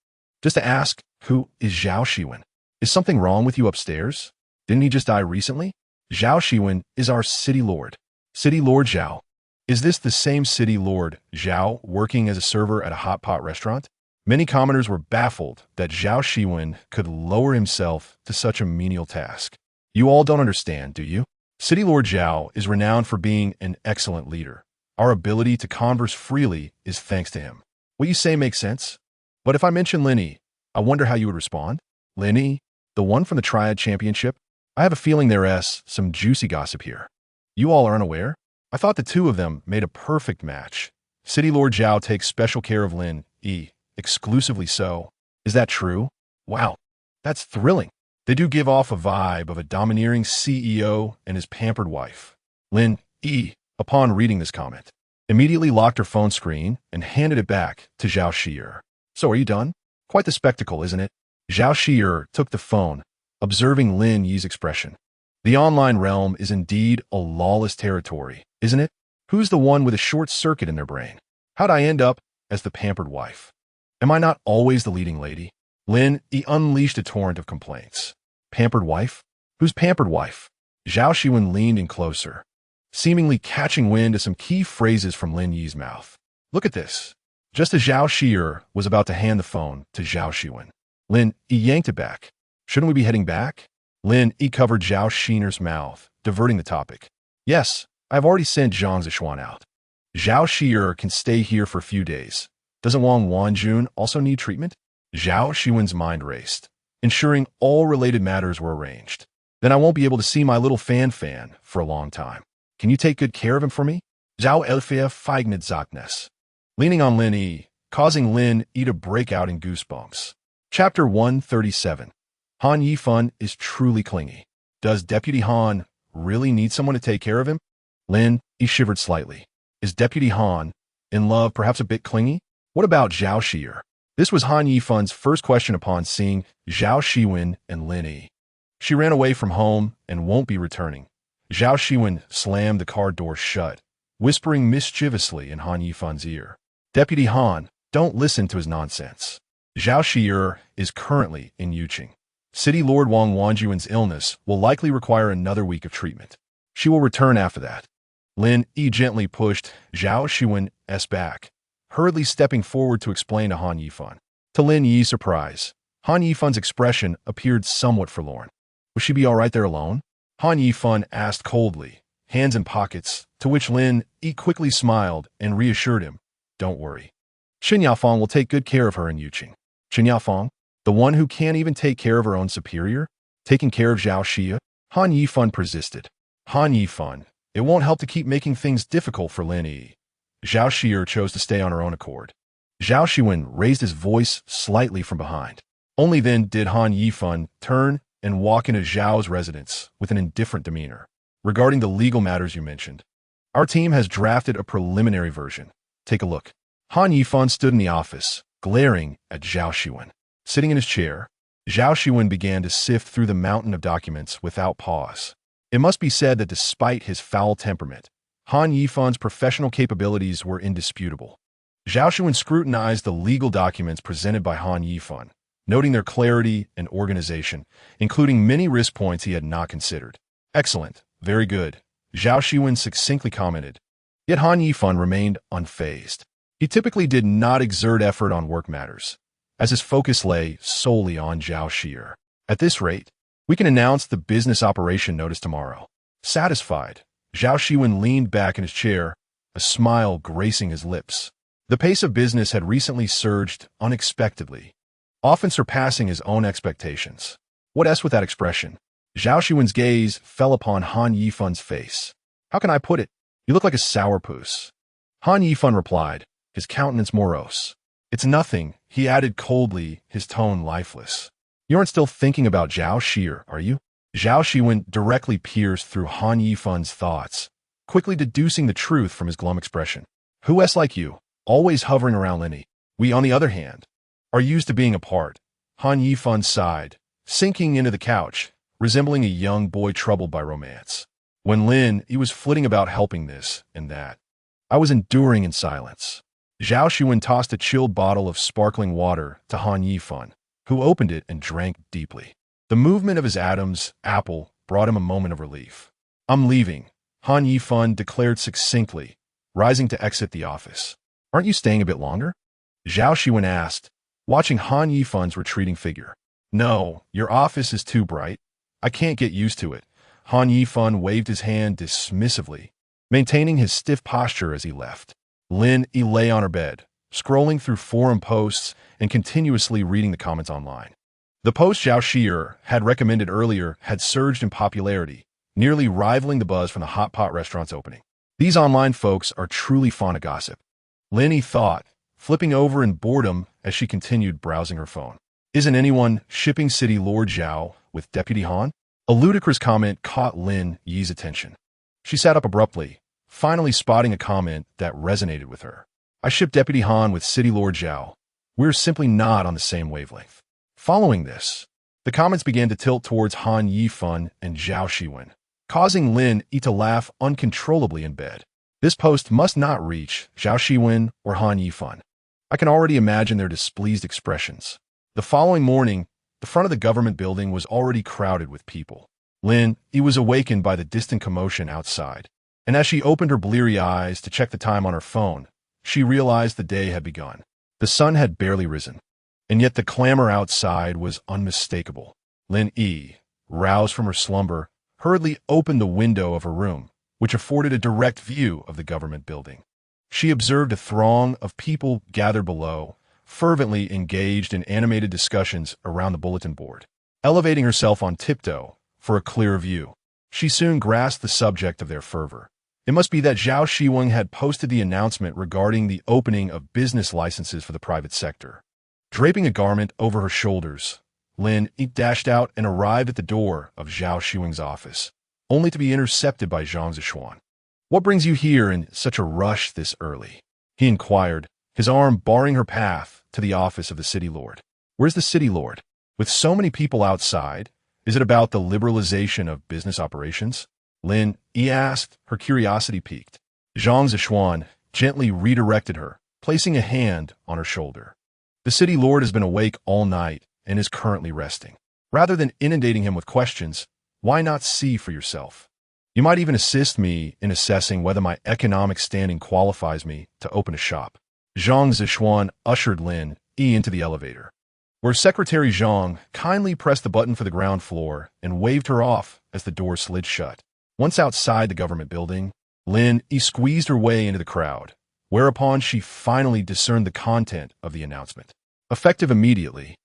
Just to ask, who is Zhao Xiwen? Is something wrong with you upstairs? Didn't he just die recently? Zhao Xiwen is our city lord. City Lord Zhao. Is this the same City Lord Zhao working as a server at a hot pot restaurant? Many commenters were baffled that Zhao Xiwen could lower himself to such a menial task. You all don't understand, do you? City Lord Zhao is renowned for being an excellent leader. Our ability to converse freely is thanks to him. What you say makes sense. But if I mention Lin Yi, I wonder how you would respond. Lin Yi, the one from the Triad Championship? I have a feeling there is some juicy gossip here. You all are unaware? I thought the two of them made a perfect match. City Lord Zhao takes special care of Lin Yi, exclusively so. Is that true? Wow, that's thrilling. They do give off a vibe of a domineering CEO and his pampered wife. Lin Yi, upon reading this comment, immediately locked her phone screen and handed it back to Zhao Xiwen. So are you done? Quite the spectacle, isn't it? Zhao Xiwen took the phone, observing Lin Yi's expression. The online realm is indeed a lawless territory, isn't it? Who's the one with a short circuit in their brain? How'd I end up as the pampered wife? Am I not always the leading lady? Lin Yi unleashed a torrent of complaints. Pampered wife? Who's pampered wife? Zhao Xiwen leaned in closer, seemingly catching wind of some key phrases from Lin Yi's mouth. Look at this. Just as Zhao Xiwen was about to hand the phone to Zhao Xiwen, Lin Yi yanked it back. Shouldn't we be heading back? Lin Yi covered Zhao Xiwen's mouth, diverting the topic. Yes, I've already sent Zhang Zishuan out. Zhao Xiwen can stay here for a few days. Doesn't Wang Wanjun also need treatment? Zhao Xiwen's mind raced, ensuring all related matters were arranged. Then I won't be able to see my little fan for a long time. Can you take good care of him for me? Zhao Elfia feignet Zachnes. Leaning on Lin Yi, causing Lin Yi to break out in goosebumps. Chapter 137. Han Yifan is truly clingy. Does Deputy Han really need someone to take care of him? Lin Yi shivered slightly. Is Deputy Han, in love, perhaps a bit clingy? What about Zhao Xiwen? This was Han Yifan's first question upon seeing Zhao Xiwen and Lin Yi. She ran away from home and won't be returning. Zhao Xiwen slammed the car door shut, whispering mischievously in Han Yifan's ear. Deputy Han, don't listen to his nonsense. Zhao Xiwen is currently in Yuqing. City Lord Wang Wanjuan's illness will likely require another week of treatment. She will return after that. Lin Yi gently pushed Zhao Xiwen's back, hurriedly stepping forward to explain to Han Yifan. To Lin Yi's surprise, Han Yifan's expression appeared somewhat forlorn. Will she be all right there alone? Han Yifan asked coldly, hands in pockets, to which Lin Yi quickly smiled and reassured him, don't worry. Qin Yafang will take good care of her in Yuqing. Qin Yafang? The one who can't even take care of her own superior? Taking care of Zhao Xiwen? Han Yifan persisted. Han Yifan, it won't help to keep making things difficult for Lin Yi. Zhao Xiwen chose to stay on her own accord. Zhao Xiwen raised his voice slightly from behind. Only then did Han Yifan turn and walk into Zhao's residence with an indifferent demeanor. Regarding the legal matters you mentioned, our team has drafted a preliminary version. Take a look. Han Yifan stood in the office, glaring at Zhao Xiwen. Sitting in his chair, Zhao Xiwen began to sift through the mountain of documents without pause. It must be said that despite his foul temperament, Han Yifan's professional capabilities were indisputable. Zhao Xiwen scrutinized the legal documents presented by Han Yifan, noting their clarity and organization, including many risk points he had not considered. Excellent. Very good. Zhao Xiwen succinctly commented. Yet Han Yifan remained unfazed. He typically did not exert effort on work matters, as his focus lay solely on Zhao Xiwen. At this rate, we can announce the business operation notice tomorrow. Satisfied, Zhao Xiwen leaned back in his chair, a smile gracing his lips. The pace of business had recently surged unexpectedly, often surpassing his own expectations. What else with that expression? Zhao Xiwen's gaze fell upon Han Yifan's face. How can I put it? You look like a sourpuss. Han Yifan replied, his countenance morose. It's nothing, he added coldly, his tone lifeless. You aren't still thinking about Zhao Xiwen, are you? Zhao Xiwen directly pierced through Han Yifan's thoughts, quickly deducing the truth from his glum expression. Who else like you, always hovering around Lin Yi? We, on the other hand, are used to being apart. Han Yifan sighed, sinking into the couch, resembling a young boy troubled by romance. When Lin Yi was flitting about helping this and that, I was enduring in silence. Zhao Xiwen tossed a chilled bottle of sparkling water to Han Yifan, who opened it and drank deeply. The movement of his Adam's apple brought him a moment of relief. I'm leaving, Han Yifan declared succinctly, rising to exit the office. Aren't you staying a bit longer? Zhao Xiwen asked, watching Han Yifan's retreating figure. No, your office is too bright. I can't get used to it. Han Yifan waved his hand dismissively, maintaining his stiff posture as he left. Lin Yi lay on her bed, scrolling through forum posts and continuously reading the comments online. The post Zhao Xiwen had recommended earlier had surged in popularity, nearly rivaling the buzz from the hot pot restaurant's opening. These online folks are truly fond of gossip. Lin Yi thought, flipping over in boredom as she continued browsing her phone. Isn't anyone shipping City Lord Zhao with Deputy Han? A ludicrous comment caught Lin Yi's attention. She sat up abruptly, finally spotting a comment that resonated with her. I ship Deputy Han with City Lord Zhao. We're simply not on the same wavelength. Following this, the comments began to tilt towards Han Yifan and Zhao Xiwen, causing Lin Yi to laugh uncontrollably in bed. This post must not reach Zhao Xiwen or Han Yifan. I can already imagine their displeased expressions. The following morning, the front of the government building was already crowded with people. Lin Yi was awakened by the distant commotion outside, and as she opened her bleary eyes to check the time on her phone, she realized the day had begun. The sun had barely risen, and yet the clamor outside was unmistakable. Lin Yi, roused from her slumber, hurriedly opened the window of her room, which afforded a direct view of the government building. She observed a throng of people gathered below, fervently engaged in animated discussions around the bulletin board. Elevating herself on tiptoe for a clearer view, she soon grasped the subject of their fervor. It must be that Zhao Xiwen had posted the announcement regarding the opening of business licenses for the private sector. Draping a garment over her shoulders, Lin Yi dashed out and arrived at the door of Zhao Xiwen's office, only to be intercepted by Zhao Xiwen. What brings you here in such a rush this early? He inquired, his arm barring her path to the office of the city lord. Where's the city lord? With so many people outside, is it about the liberalization of business operations? Lin Yi asked, her curiosity piqued. Zhao Xiwen gently redirected her, placing a hand on her shoulder. The city lord has been awake all night and is currently resting. Rather than inundating him with questions, why not see for yourself? You might even assist me in assessing whether my economic standing qualifies me to open a shop. Zhao Xiwen ushered Lin Yi into the elevator, where Secretary Zhang kindly pressed the button for the ground floor and waved her off as the door slid shut. Once outside the government building, Lin Yi squeezed her way into the crowd, whereupon she finally discerned the content of the announcement. Effective immediately,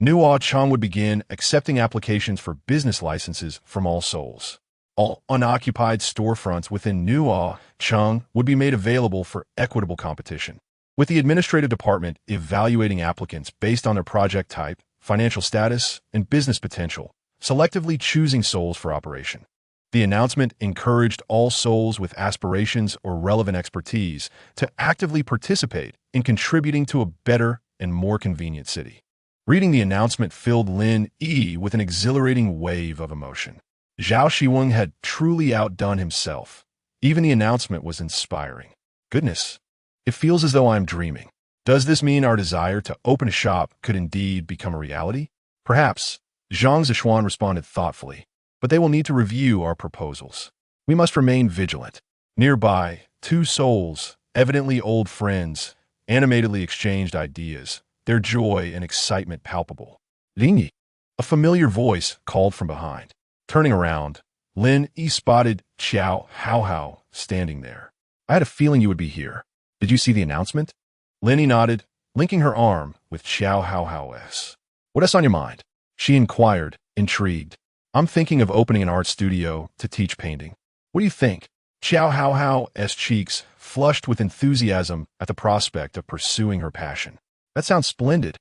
Nuo Cheng would begin accepting applications for business licenses from all souls. All unoccupied storefronts within Nuo Cheng would be made available for equitable competition, with the administrative department evaluating applicants based on their project type, financial status, and business potential, selectively choosing souls for operation. The announcement encouraged all souls with aspirations or relevant expertise to actively participate in contributing to a better and more convenient city. Reading the announcement filled Lin Yi with an exhilarating wave of emotion. Zhao Xiwen had truly outdone himself. Even the announcement was inspiring. Goodness, it feels as though I'm dreaming. Does this mean our desire to open a shop could indeed become a reality? Perhaps, Zhang Zishuan responded thoughtfully, but they will need to review our proposals. We must remain vigilant. Nearby, two souls, evidently old friends, animatedly exchanged ideas, their joy and excitement palpable. Lin Yi, a familiar voice called from behind. Turning around, Lin Yi spotted Zhao Xiwen standing there. I had a feeling you would be here. Did you see the announcement? Lin Yi nodded, linking her arm with Zhao Xiwen's. What else on your mind? She inquired, intrigued. I'm thinking of opening an art studio to teach painting. What do you think? Zhao Xiwen's cheeks flushed with enthusiasm at the prospect of pursuing her passion. That sounds splendid.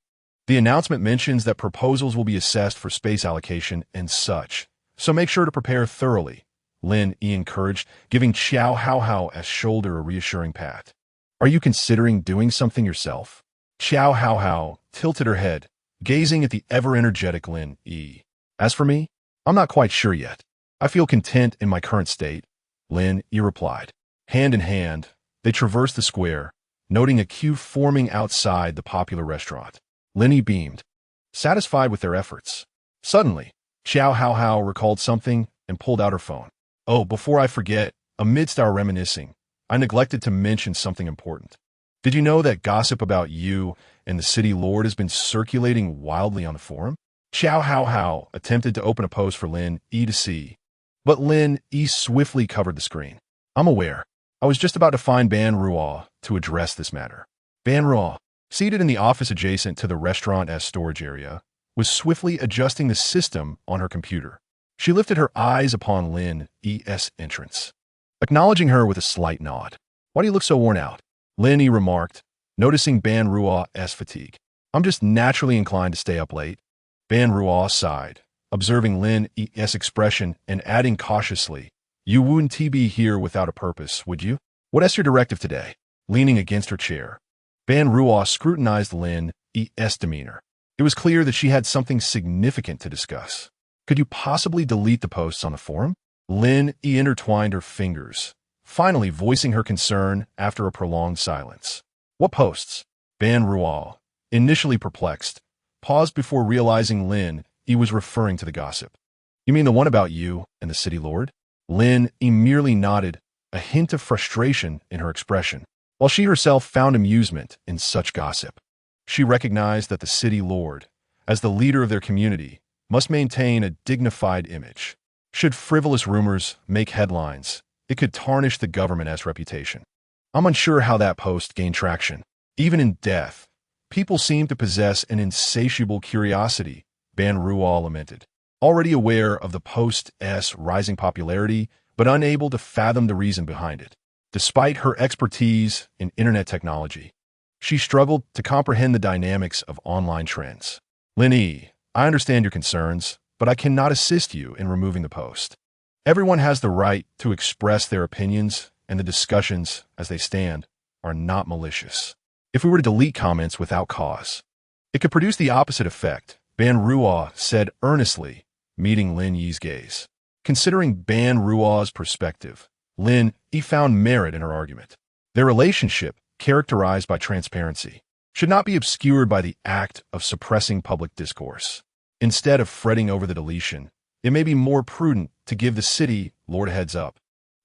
The announcement mentions that proposals will be assessed for space allocation and such, so make sure to prepare thoroughly, Lin Yi encouraged, giving Zhao Xiwen's shoulder a reassuring pat. Are you considering doing something yourself? Zhao Xiwen tilted her head, gazing at the ever-energetic Lin Yi. As for me, I'm not quite sure yet. I feel content in my current state, Lin Yi replied. Hand in hand, they traversed the square, noting a queue forming outside the popular restaurant. Lin Yi beamed, satisfied with their efforts. Suddenly, Zhao Xiwen recalled something and pulled out her phone. Oh, before I forget, amidst our reminiscing, I neglected to mention something important. Did you know that gossip about you and the city lord has been circulating wildly on the forum? Zhao Xiwen attempted to open a post for Lin Yi to see, but Lin Yi swiftly covered the screen. I'm aware. I was just about to find Ban Ruo to address this matter. Ban Ruo, seated in the office adjacent to the restaurant as storage area, was swiftly adjusting the system on her computer. She lifted her eyes upon Lin Yi's entrance, acknowledging her with a slight nod. Why do you look so worn out? Lin Yi remarked, noticing Ban Ruo's fatigue. I'm just naturally inclined to stay up late. Ban Ruo sighed, observing Lin Yi's expression and adding cautiously, you wouldn't be here without a purpose, would you? What's your directive today? Leaning against her chair, Ban Ruo scrutinized Lin Yi's demeanor. It was clear that she had something significant to discuss. Could you possibly delete the posts on the forum? Lin Yi intertwined her fingers, finally voicing her concern after a prolonged silence. What posts? Ban Ruo, initially perplexed, paused before realizing Lin Yi was referring to the gossip. You mean the one about you and the city lord? Lin Yi merely nodded, a hint of frustration in her expression, while she herself found amusement in such gossip. She recognized that the city lord, as the leader of their community, must maintain a dignified image. Should frivolous rumors make headlines, it could tarnish the government's reputation. I'm unsure how that post gained traction. Even in death, people seem to possess an insatiable curiosity, Ban Ruo lamented. Already aware of the post's rising popularity, but unable to fathom the reason behind it. Despite her expertise in internet technology, she struggled to comprehend the dynamics of online trends. Lin Yi, I understand your concerns, but I cannot assist you in removing the post. Everyone has the right to express their opinions, and the discussions, as they stand, are not malicious. If we were to delete comments without cause, it could produce the opposite effect, Ban Ruo said earnestly, meeting Lin Yi's gaze. Considering Ban Ruo's perspective, Lin Yi found merit in her argument. Their relationship, characterized by transparency, should not be obscured by the act of suppressing public discourse. Instead of fretting over the deletion, it may be more prudent to give the city lord a heads up.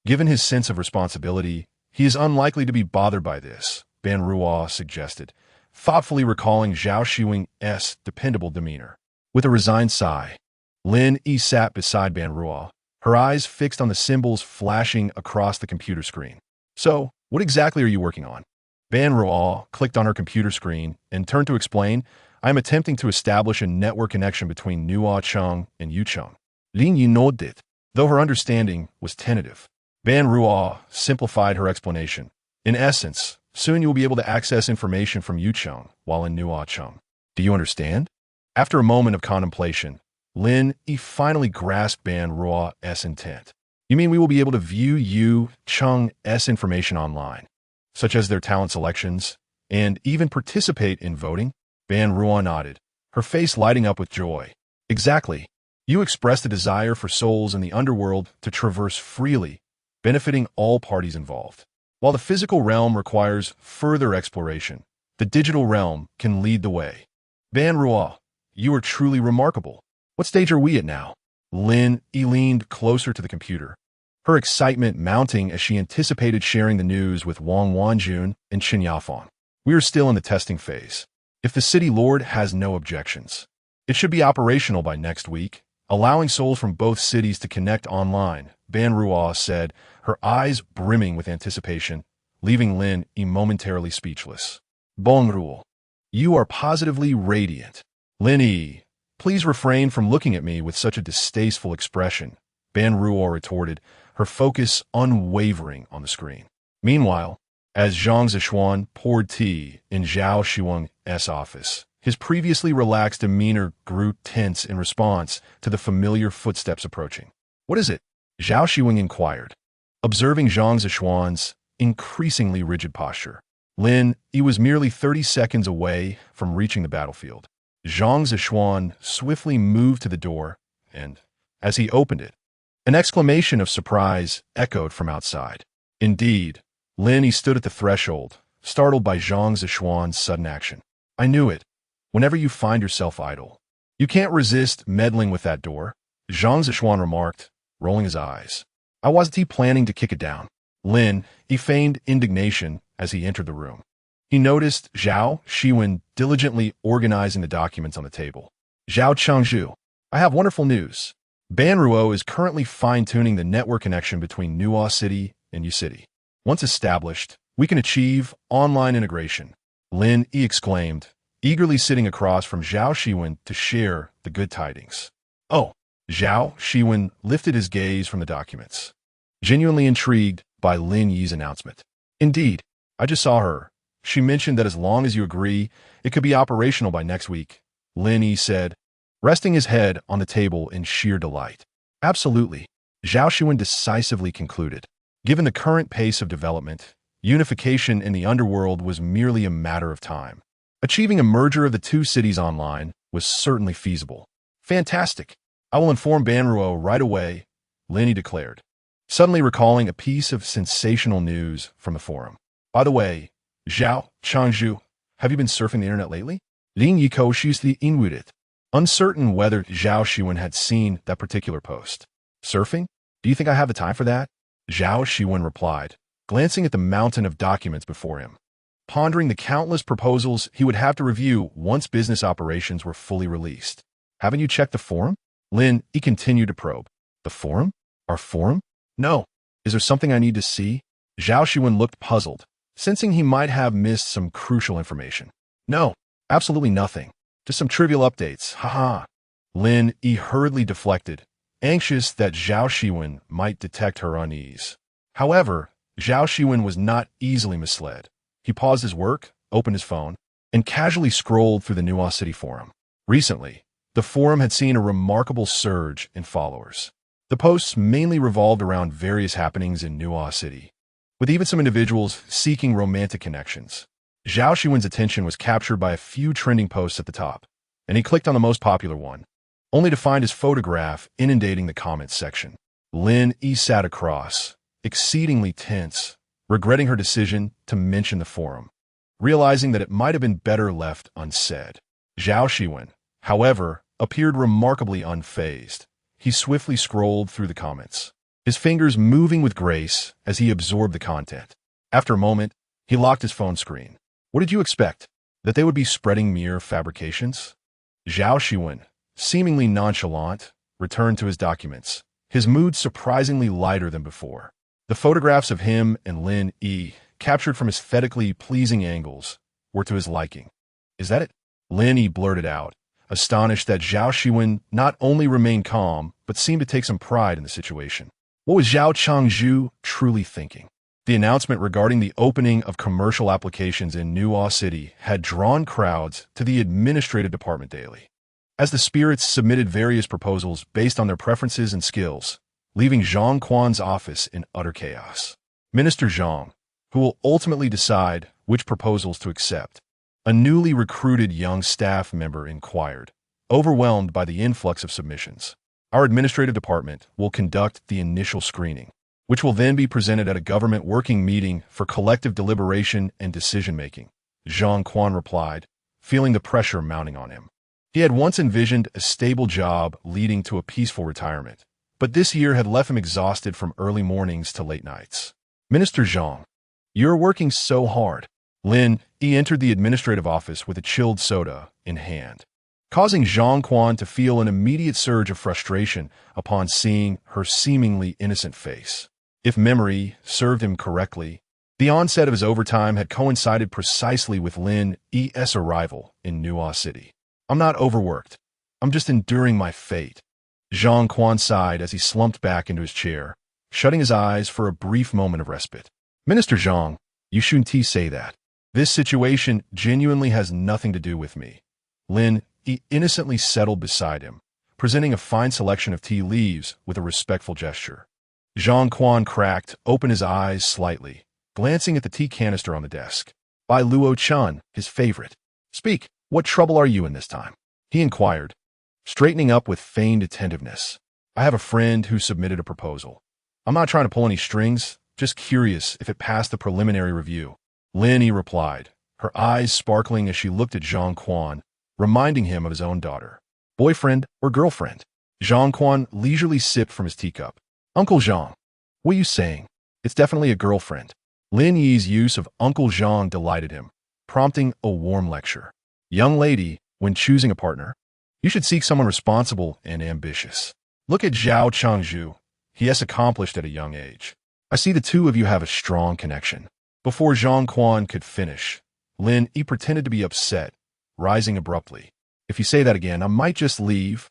Given his sense of responsibility, he is unlikely to be bothered by this, Ban Ruo suggested, thoughtfully recalling Zhao Xiwen's dependable demeanor. With a resigned sigh, Lin Yi sat beside Ban Ruo, her eyes fixed on the symbols flashing across the computer screen. So, what exactly are you working on? Ban Ruo clicked on her computer screen and turned to explain, I am attempting to establish a network connection between Nuo Cheng and Cheng.Lin Yi nodded, though her understanding was tentative. Ban Ruo simplified her explanation. In essence, soon you will be able to access information from Cheng while in Nuo Cheng. Do you understand? After a moment of contemplation, Lin Yi finally grasped Ban Ruo's intent. You mean we will be able to view Cheng's information online, such as their talent selections, and even participate in voting? Ban Ruo nodded, her face lighting up with joy. Exactly. You expressed a desire for souls in the underworld to traverse freely, benefiting all parties involved. While the physical realm requires further exploration, the digital realm can lead the way. Ban Ruo, you are truly remarkable. What stage are we at now? Lin Yi leaned closer to the computer, her excitement mounting as she anticipated sharing the news with Wang Wanjun and Qin Yafang. We are still in the testing phase. If the city lord has no objections, it should be operational by next week, allowing souls from both cities to connect online, Ban Ruo said, her eyes brimming with anticipation, leaving Lin Yi momentarily speechless. Bon Ruo, you are positively radiant. Lin Yi, please refrain from looking at me with such a distasteful expression, Ban Ruo retorted, her focus unwavering on the screen. Meanwhile, as Zhang Xiwen poured tea in Zhao Xiwen's office, his previously relaxed demeanor grew tense in response to the familiar footsteps approaching. What is it? Zhao Xiwen inquired, observing Zhang Xiwen's increasingly rigid posture. Lin Yi was merely 30 seconds away from reaching the battlefield. Zhang Xiwen swiftly moved to the door, and, as he opened it, an exclamation of surprise echoed from outside. Indeed, Lin Yi stood at the threshold, startled by Zhang Xiwen's sudden action. I knew it. Whenever you find yourself idle, you can't resist meddling with that door, Zhang Xiwen remarked, rolling his eyes. I wasn't planning to kick it down. Lin Yi feigned indignation as he entered the room. He noticed Zhao Xiwen diligently organizing the documents on the table. Zhao Changzhu, I have wonderful news. Ban Ruo is currently fine-tuning the network connection between Nuo City and Yu City. Once established, we can achieve online integration, Lin Yi exclaimed, eagerly sitting across from Zhao Xiwen to share the good tidings. Oh, Zhao Xiwen lifted his gaze from the documents, genuinely intrigued by Lin Yi's announcement. Indeed, I just saw her. She mentioned that as long as you agree, it could be operational by next week, Lin Yi said, resting his head on the table in sheer delight. Absolutely, Zhao Xiwen decisively concluded. Given the current pace of development, unification in the underworld was merely a matter of time. Achieving a merger of the two cities online was certainly feasible. Fantastic. I will inform Ban Ruo right away, Lin Yi declared, suddenly recalling a piece of sensational news from the forum. By the way, Zhao Changzhu, have you been surfing the internet lately? Lin Yi cautiously inwarded, uncertain whether Zhao Xiwen had seen that particular post. Surfing? Do you think I have the time for that? Zhao Xiwen replied, glancing at the mountain of documents before him, pondering the countless proposals he would have to review once business operations were fully released. Haven't you checked the forum? Lin Yi continued to probe. The forum? Our forum? No. Is there something I need to see? Zhao Xiwen looked puzzled, sensing he might have missed some crucial information. No, absolutely nothing. Just some trivial updates, haha. Lin Yi hurriedly deflected, anxious that Zhao Xiwen might detect her unease. However, Zhao Xiwen was not easily misled. He paused his work, opened his phone, and casually scrolled through the Nuo City forum. Recently, the forum had seen a remarkable surge in followers. The posts mainly revolved around various happenings in Nuo City, with even some individuals seeking romantic connections. Zhao Xiwen's attention was captured by a few trending posts at the top, and he clicked on the most popular one, only to find his photograph inundating the comments section. Lin Yi sat across, exceedingly tense, regretting her decision to mention the forum, realizing that it might have been better left unsaid. Zhao Xiwen, however, appeared remarkably unfazed. He swiftly scrolled through the comments, his fingers moving with grace as he absorbed the content. After a moment, he locked his phone screen. What did you expect? That they would be spreading mere fabrications? Zhao Xiwen, seemingly nonchalant, returned to his documents, his mood surprisingly lighter than before. The photographs of him and Lin Yi, captured from aesthetically pleasing angles, were to his liking. Is that it? Lin Yi blurted out, astonished that Zhao Xiwen not only remained calm, but seemed to take some pride in the situation. What was Zhao Changzhu truly thinking? The announcement regarding the opening of commercial applications in Nuo City had drawn crowds to the administrative department daily. As the spirits submitted various proposals based on their preferences and skills, leaving Zhang Quan's office in utter chaos. Minister Zhang, who will ultimately decide which proposals to accept, a newly recruited young staff member inquired, overwhelmed by the influx of submissions. Our administrative department will conduct the initial screening, which will then be presented at a government working meeting for collective deliberation and decision-making, Zhang Quan replied, feeling the pressure mounting on him. He had once envisioned a stable job leading to a peaceful retirement, but this year had left him exhausted from early mornings to late nights. Minister Zhang, you're working so hard. Lin Yi entered the administrative office with a chilled soda in hand, causing Zhang Quan to feel an immediate surge of frustration upon seeing her seemingly innocent face. If memory served him correctly, the onset of his overtime had coincided precisely with Lin Yi's arrival in Nuo City. I'm not overworked. I'm just enduring my fate. Zhang Quan sighed as he slumped back into his chair, shutting his eyes for a brief moment of respite. Minister Zhang, you shouldn't say that. This situation genuinely has nothing to do with me. Lin Yi innocently settled beside him, presenting a fine selection of tea leaves with a respectful gesture. Zhang Quan cracked open his eyes slightly, glancing at the tea canister on the desk. By Luo Chun, his favorite. Speak, what trouble are you in this time? He inquired, straightening up with feigned attentiveness. I have a friend who submitted a proposal. I'm not trying to pull any strings, just curious if it passed the preliminary review. Lin Yi replied, her eyes sparkling as she looked at Zhang Quan, reminding him of his own daughter. Boyfriend or girlfriend? Zhang Quan leisurely sipped from his teacup. Uncle Zhang, what are you saying? It's definitely a girlfriend. Lin Yi's use of Uncle Zhang delighted him, prompting a warm lecture. Young lady, when choosing a partner, you should seek someone responsible and ambitious. Look at Zhao Changzhu. He has accomplished at a young age. I see the two of you have a strong connection. Before Zhang Quan could finish, Lin Yi pretended to be upset, rising abruptly. If you say that again, I might just leave.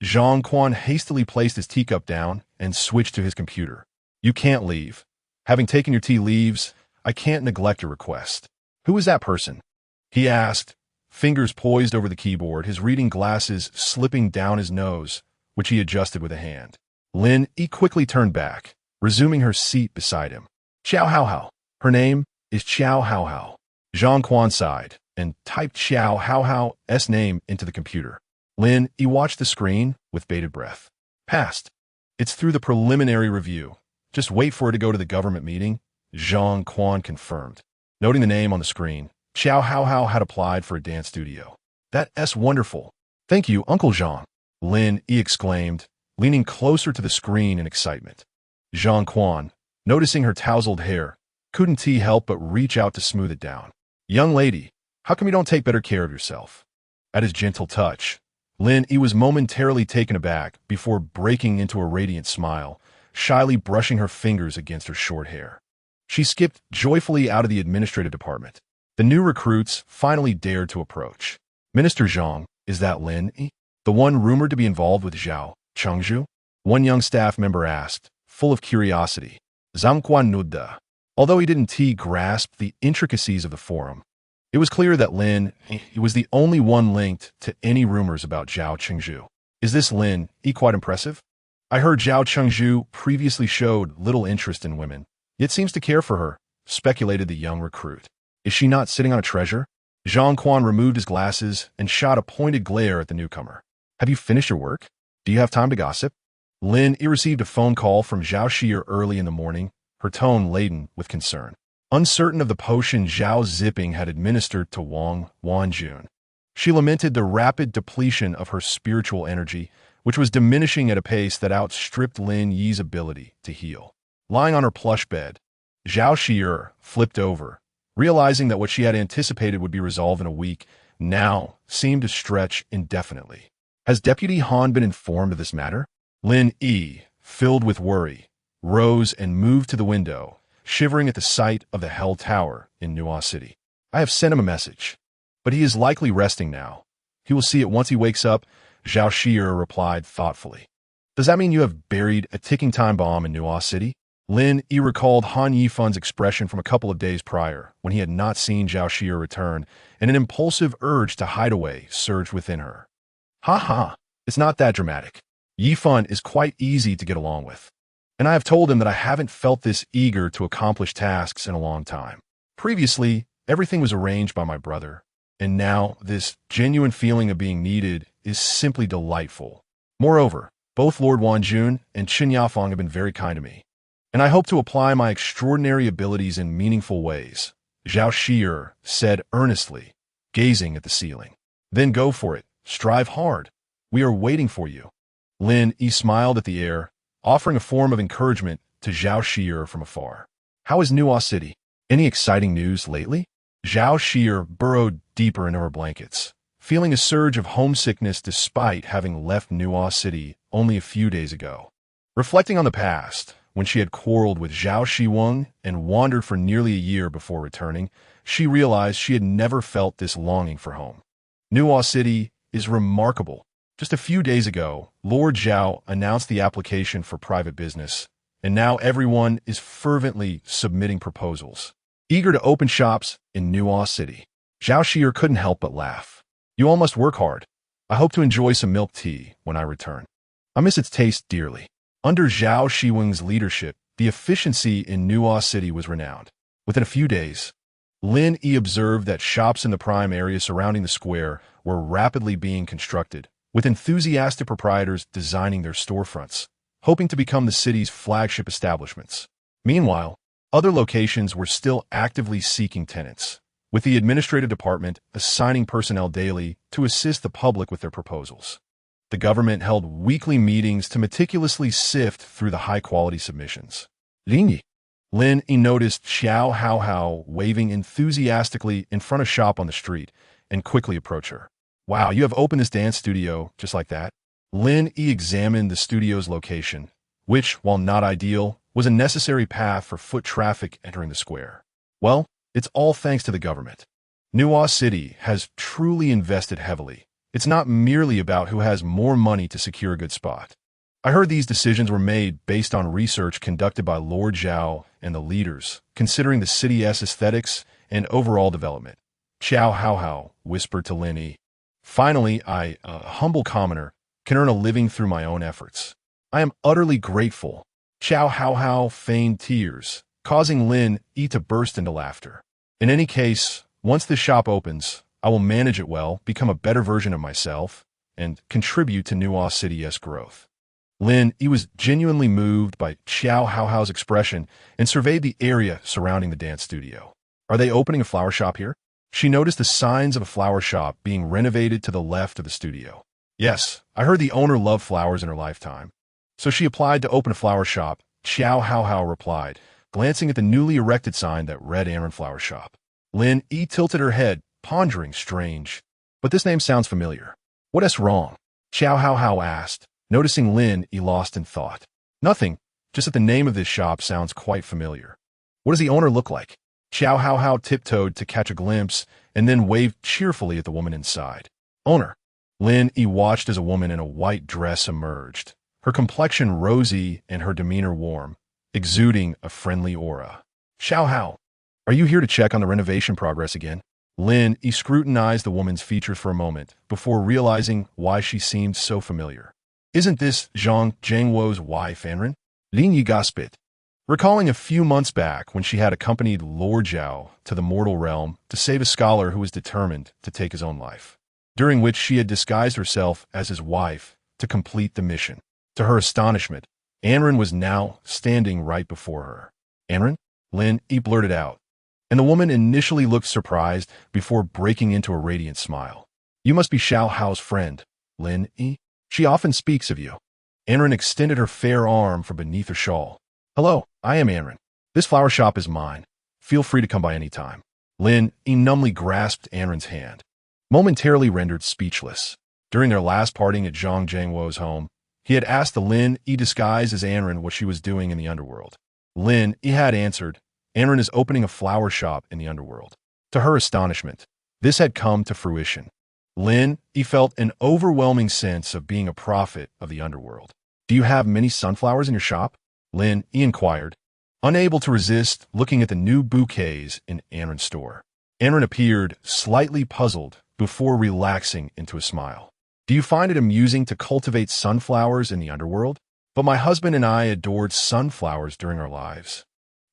Zhang Quan hastily placed his teacup down and switched to his computer. You can't leave. Having taken your tea leaves, I can't neglect your request. Who is that person? He asked, fingers poised over the keyboard, his reading glasses slipping down his nose, which he adjusted with a hand. Lin Yi quickly turned back, resuming her seat beside him. Xiao Haohao. Her name is Xiao Haohao. Zhang Quan sighed and typed Xiao Haohao's name into the computer. Lin Yi watched the screen with bated breath. Passed. It's through the preliminary review. Just wait for it to go to the government meeting, Zhang Quan confirmed. Noting the name on the screen, Xiao Haohao had applied for a dance studio. That's wonderful. Thank you, Uncle Zhang, Lin Yi exclaimed, leaning closer to the screen in excitement. Zhang Quan, noticing her tousled hair, couldn't help but reach out to smooth it down. Young lady, how come you don't take better care of yourself? At his gentle touch, Lin Yi was momentarily taken aback before breaking into a radiant smile, shyly brushing her fingers against her short hair. She skipped joyfully out of the administrative department. The new recruits finally dared to approach. Minister Zhang, is that Lin Yi? The one rumored to be involved with Zhao Changzhu? One young staff member asked, full of curiosity. Zhang Quan nodded. Although he didn't grasp the intricacies of the forum, it was clear that Lin Yi was the only one linked to any rumors about Zhao Changzhu. Is this Lin Yi quite impressive? I heard Zhao Changzhu previously showed little interest in women, yet seems to care for her, speculated the young recruit. Is she not sitting on a treasure? Zhang Quan removed his glasses and shot a pointed glare at the newcomer. Have you finished your work? Do you have time to gossip? Lin Yi received a phone call from Zhao Xiwen early in the morning, her tone laden with concern. Uncertain of the potion Zhao Zipping had administered to Wang Wanjun, she lamented the rapid depletion of her spiritual energy, which was diminishing at a pace that outstripped Lin Yi's ability to heal. Lying on her plush bed, Zhao Xiwen flipped over, realizing that what she had anticipated would be resolved in a week now seemed to stretch indefinitely. Has Deputy Han been informed of this matter? Lin Yi, filled with worry, rose and moved to the window, shivering at the sight of the Hell Tower in Nuo City. I have sent him a message. but he is likely resting now. He will see it once he wakes up, Zhao Xiwen replied thoughtfully. Does that mean you have buried a ticking time bomb in Nuo City? Lin Yi recalled Han Yifan's expression from a couple of days prior, when he had not seen Zhao Xiwen return, and an impulsive urge to hide away surged within her. Ha ha, it's not that dramatic. Yifan is quite easy to get along with. And I have told him that I haven't felt this eager to accomplish tasks in a long time. Previously, everything was arranged by my brother, and now this genuine feeling of being needed is simply delightful. Moreover, both Lord Wanjun and Qin Yafang have been very kind to me, and I hope to apply my extraordinary abilities in meaningful ways, Zhao Xiwen said earnestly, gazing at the ceiling. Then go for it, strive hard. We are waiting for you. Lin Yi smiled at the air, offering a form of encouragement to Zhao Xiwen from afar. How is Nuo City? Any exciting news lately? Zhao Xiwen burrowed deeper into her blankets, feeling a surge of homesickness despite having left Nuo City only a few days ago. Reflecting on the past, when she had quarreled with Zhao Xiwen and wandered for nearly a year before returning, she realized she had never felt this longing for home. Nuo City is remarkable. Just a few days ago, Lord Zhao announced the application for private business, and now everyone is fervently submitting proposals, eager to open shops in Nuo City. Zhao Xiwen couldn't help but laugh. You all must work hard. I hope to enjoy some milk tea when I return. I miss its taste dearly. Under Zhao Xiwen's leadership, the efficiency in Nuo City was renowned. Within a few days, Lin Yi observed that shops in the prime area surrounding the square were rapidly being constructed, with enthusiastic proprietors designing their storefronts, hoping to become the city's flagship establishments. Meanwhile, other locations were still actively seeking tenants, with the administrative department assigning personnel daily to assist the public with their proposals. The government held weekly meetings to meticulously sift through the high-quality submissions. Lin Yi noticed Xiao Haohao waving enthusiastically in front of shop on the street and quickly approached her. Wow, you have opened this dance studio just like that? Lin Yi examined the studio's location, which, while not ideal, was a necessary path for foot traffic entering the square. Well, it's all thanks to the government. Nuo City has truly invested heavily. It's not merely about who has more money to secure a good spot. I heard these decisions were made based on research conducted by Lord Zhao and the leaders, considering the city's aesthetics and overall development. Xiao Haohao whispered to Lin Yi. Finally, I, a humble commoner, can earn a living through my own efforts. I am utterly grateful. Xiao Haohao feigned tears, causing Lin Yi to burst into laughter. In any case, once this shop opens, I will manage it well, become a better version of myself, and contribute to Nuo City's growth. Lin Yi was genuinely moved by Xiao Haohao's expression and surveyed the area surrounding the dance studio. Are they opening a flower shop here? She noticed the signs of a flower shop being renovated to the left of the studio. Yes, I heard the owner loved flowers in her lifetime. So she applied to open a flower shop, Xiao Haohao replied, glancing at the newly erected sign that read Aaron Flower Shop. Lin Yi tilted her head, pondering strange. But this name sounds familiar. What is wrong? Xiao Haohao asked, noticing Lin Yi lost in thought. Nothing, just that the name of this shop sounds quite familiar. What does the owner look like? Xiao Haohao tiptoed to catch a glimpse and then waved cheerfully at the woman inside. Owner. Lin Yi watched as a woman in a white dress emerged, her complexion rosy and her demeanor warm, exuding a friendly aura. Xiao Hao, are you here to check on the renovation progress again? Lin Yi scrutinized the woman's features for a moment before realizing why she seemed so familiar. Isn't this Zhang Zhengwo's wife, Anren? Lin Yi gasped, recalling a few months back when she had accompanied Lord Zhao to the mortal realm to save a scholar who was determined to take his own life, during which she had disguised herself as his wife to complete the mission. To her astonishment, Anren was now standing right before her. Anren? Lin Yi blurted out, and the woman initially looked surprised before breaking into a radiant smile. You must be Xiao Hao's friend, Lin Yi. She often speaks of you. Anren extended her fair arm from beneath her shawl. Hello, I am Anren. This flower shop is mine. Feel free to come by any time. Lin Yi numbly grasped Anren's hand, momentarily rendered speechless. During their last parting at Zhang Zhengwo's home, he had asked the Lin Yi disguised as Anren what she was doing in the underworld. Lin Yi had answered, Anren is opening a flower shop in the underworld. To her astonishment, This had come to fruition. Lin, he felt an overwhelming sense of being a prophet of the underworld. Do you have many sunflowers in your shop? Lin, he inquired, unable to resist looking at the new bouquets in Anren's store. Anren appeared slightly puzzled before relaxing into a smile. Do you find it amusing to cultivate sunflowers in the underworld? But my husband and I adored sunflowers during our lives,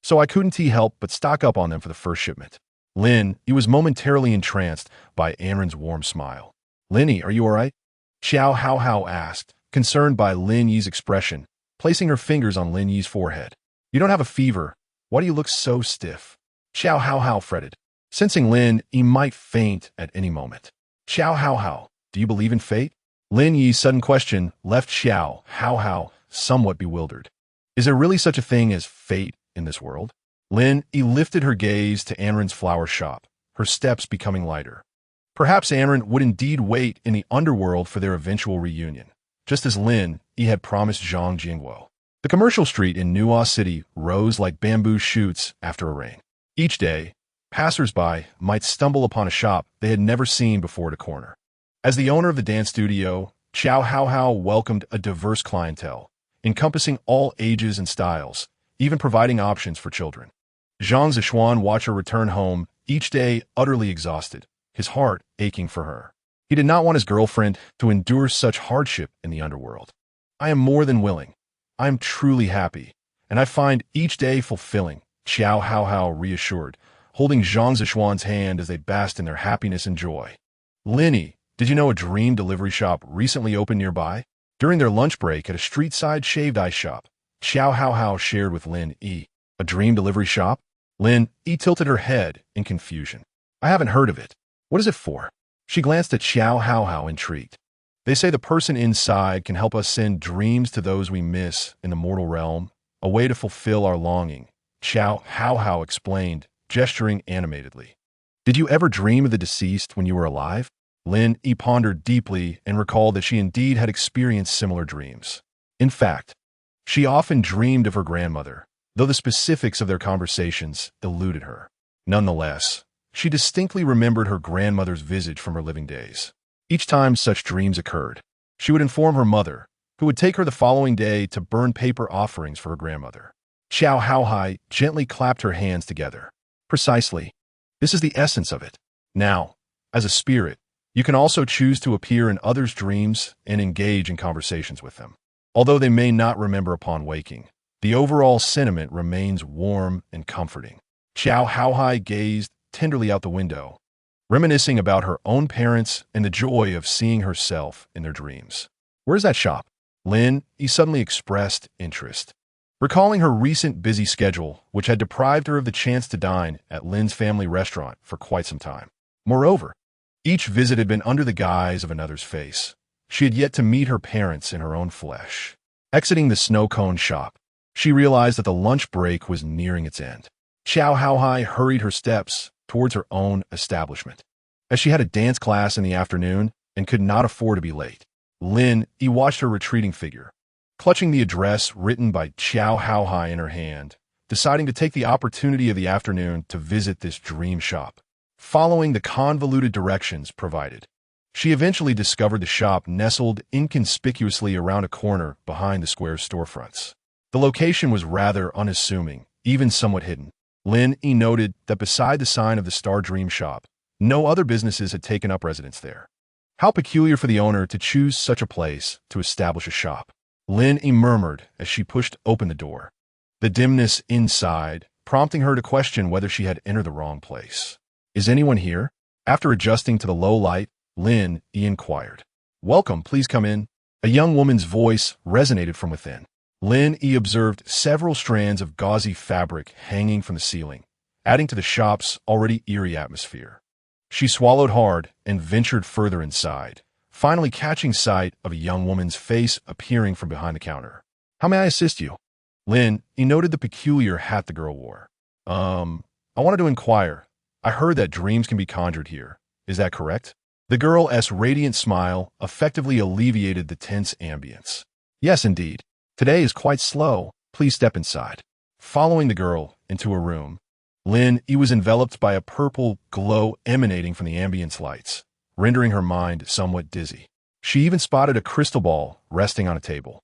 so I couldn't help but stock up on them for the first shipment. Lin, he was momentarily entranced by Anren's warm smile. Linny, are you all right? Xiao Hao asked, concerned by Lin Yi's expression, placing her fingers on Lin Yi's forehead. You don't have a fever. Why do you look so stiff? Xiao Hao fretted, sensing Lin Yi might faint at any moment. Xiao Hao, do you believe in fate? Lin Yi's sudden question left Xiao Hao somewhat bewildered. Is there really such a thing as fate in this world? Lin Yi lifted her gaze to Anren's flower shop, her steps becoming lighter. Perhaps Anren would indeed wait in the underworld for their eventual reunion, just as Lin Yi had promised Zhang Jingguo. The commercial street in Nuo City rose like bamboo shoots after a rain. Each day, passers-by might stumble upon a shop they had never seen before at a corner. As the owner of the dance studio, Xiao Hao welcomed a diverse clientele, encompassing all ages and styles, even providing options for children. Zhang Zishuan watched her return home, each day utterly exhausted, his heart aching for her. He did not want his girlfriend to endure such hardship in the underworld. I am more than willing. I am truly happy, and I find each day fulfilling, Xiao Hao reassured, holding Zhang Zishuan's hand as they basked in their happiness and joy. Linny, did you know a dream delivery shop recently opened nearby? During their lunch break at a street-side shaved ice shop, Xiao Hao shared with Lin Yi. A dream delivery shop? Lin Yi tilted her head in confusion. I haven't heard of it. What is it for? She glanced at Xiao Hao intrigued. They say the person inside can help us send dreams to those we miss in the mortal realm, a way to fulfill our longing, Xiao Hao explained, gesturing animatedly. Did you ever dream of the deceased when you were alive? Lin Yi pondered deeply and recalled that she indeed had experienced similar dreams. In fact, she often dreamed of her grandmother, though the specifics of their conversations eluded her. Nonetheless, she distinctly remembered her grandmother's visage from her living days. Each time such dreams occurred, she would inform her mother, who would take her the following day to burn paper offerings for her grandmother. Xiao Hao gently clapped her hands together. Precisely. This is the essence of it. Now, as a spirit, you can also choose to appear in others' dreams and engage in conversations with them. Although they may not remember upon waking, the overall sentiment remains warm and comforting. Xiao Hao gazed tenderly out the window, reminiscing about her own parents and the joy of seeing herself in their dreams. Where's that shop? Lin Yi suddenly expressed interest, recalling her recent busy schedule, which had deprived her of the chance to dine at Lin's family restaurant for quite some time. Moreover, each visit had been under the guise of another's face. She had yet to meet her parents in her own flesh. Exiting the snow cone shop, she realized that the lunch break was nearing its end. Xiao Hao hurried her steps towards her own establishment. As she had a dance class in the afternoon and could not afford to be late, Lin Yi watched her retreating figure, clutching the address written by Xiao Hao in her hand, deciding to take the opportunity of the afternoon to visit this dream shop. Following the convoluted directions provided, she eventually discovered the shop nestled inconspicuously around a corner behind the square's storefronts. The location was rather unassuming, even somewhat hidden. Lin Yi noted that beside the sign of the Star Dream Shop, no other businesses had taken up residence there. How peculiar for the owner to choose such a place to establish a shop. Lin Yi murmured as she pushed open the door, the dimness inside prompting her to question whether she had entered the wrong place. Is anyone here? After adjusting to the low light, Lin Yi inquired. Welcome, please come in. A young woman's voice resonated from within. Lin Yi observed several strands of gauzy fabric hanging from the ceiling, adding to the shop's already eerie atmosphere. She swallowed hard and ventured further inside, finally catching sight of a young woman's face appearing from behind the counter. How may I assist you? Lin Yi noted the peculiar hat the girl wore. I wanted to inquire. I heard that dreams can be conjured here. Is that correct? The girl's radiant smile effectively alleviated the tense ambience. Yes, indeed. Today is quite slow. Please step inside. Following the girl into a room, Lin Yi was enveloped by a purple glow emanating from the ambience lights, rendering her mind somewhat dizzy. She even spotted a crystal ball resting on a table.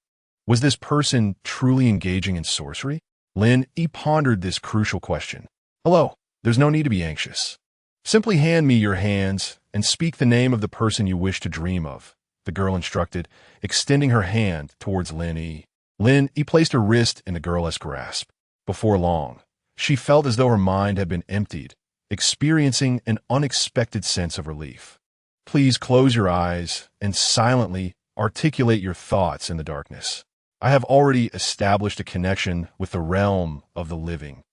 Was this person truly engaging in sorcery? Lin Yi pondered this crucial question. Hello, there's no need to be anxious. Simply hand me your hands and speak the name of the person you wish to dream of, the girl instructed, extending her hand towards Lin Yi. Lin Yi placed her wrist in the girl's grasp. Before long, she felt as though her mind had been emptied, experiencing an unexpected sense of relief. Please close your eyes and silently articulate your thoughts in the darkness. I have already established a connection with the realm of the living.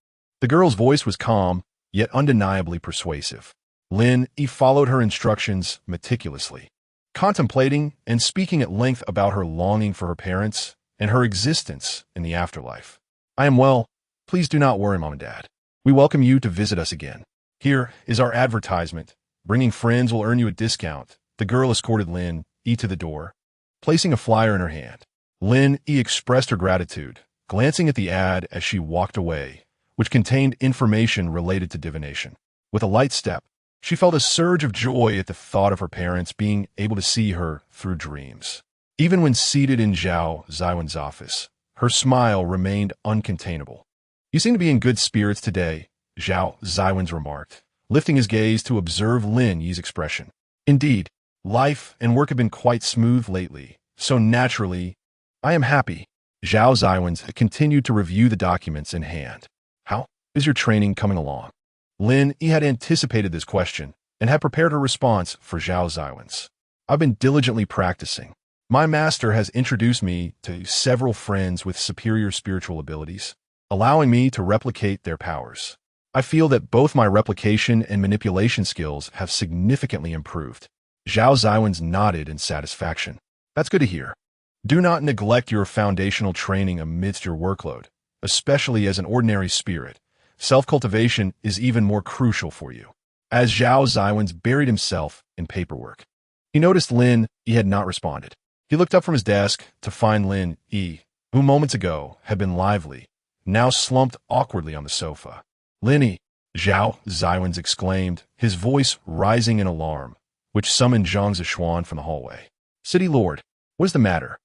The girl's voice was calm, yet undeniably persuasive. Lin Yi followed her instructions meticulously, contemplating and speaking at length about her longing for her parents and her existence in the afterlife. I am well. Please do not worry, Mom and Dad. We welcome you to visit us again. Here is our advertisement. Bringing friends will earn you a discount. The girl escorted Lin Yi to the door, placing a flyer in her hand. Lin Yi expressed her gratitude, glancing at the ad as she walked away, which contained information related to divination. With a light step, she felt a surge of joy at the thought of her parents being able to see her through dreams. Even when seated in Zhao Xiwen's office, her smile remained uncontainable. You seem to be in good spirits today, Zhao Xiwen remarked, lifting his gaze to observe Lin Yi's expression. Indeed, life and work have been quite smooth lately, so naturally, I am happy. Zhao Xiwen continued to review the documents in hand. How is your training coming along? Lin Yi had anticipated this question and had prepared her response for Zhao Xiwen's. I've been diligently practicing. My master has introduced me to several friends with superior spiritual abilities, allowing me to replicate their powers. I feel that both my replication and manipulation skills have significantly improved. Zhao Xiwen nodded in satisfaction. That's good to hear. Do not neglect your foundational training amidst your workload, especially as an ordinary spirit. Self-cultivation is even more crucial for you. As Zhao Xiwen buried himself in paperwork, he noticed Lin Yi had not responded. He looked up from his desk to find Lin Yi, who moments ago had been lively, now slumped awkwardly on the sofa. Lin Yi, Zhao Xiwen exclaimed, his voice rising in alarm, which summoned Zhang Zishuan from the hallway. City Lord, what is the matter?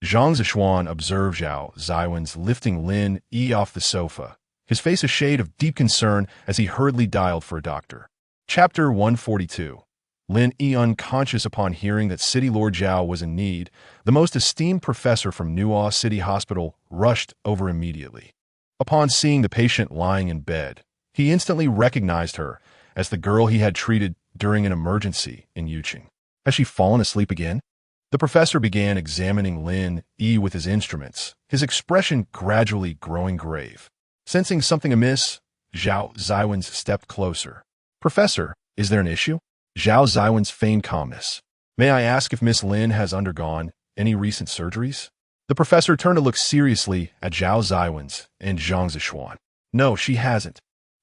Zhang Zishuan observed Zhao Xiwen lifting Lin Yi off the sofa, his face a shade of deep concern as he hurriedly dialed for a doctor. Chapter 142. Lin Yi, unconscious upon hearing that City Lord Zhao was in need, the most esteemed professor from Nuo City Hospital rushed over immediately. Upon seeing the patient lying in bed, he instantly recognized her as the girl he had treated during an emergency in Yuqing. Has she fallen asleep again? The professor began examining Lin Yi with his instruments, his expression gradually growing grave. Sensing something amiss, Zhao Xiwen stepped closer. Professor, is there an issue? Zhao Xiwen feigned calmness. May I ask if Miss Lin has undergone any recent surgeries? The professor turned to look seriously at Zhao Xiwen and Zhang Zishuan. No, she hasn't.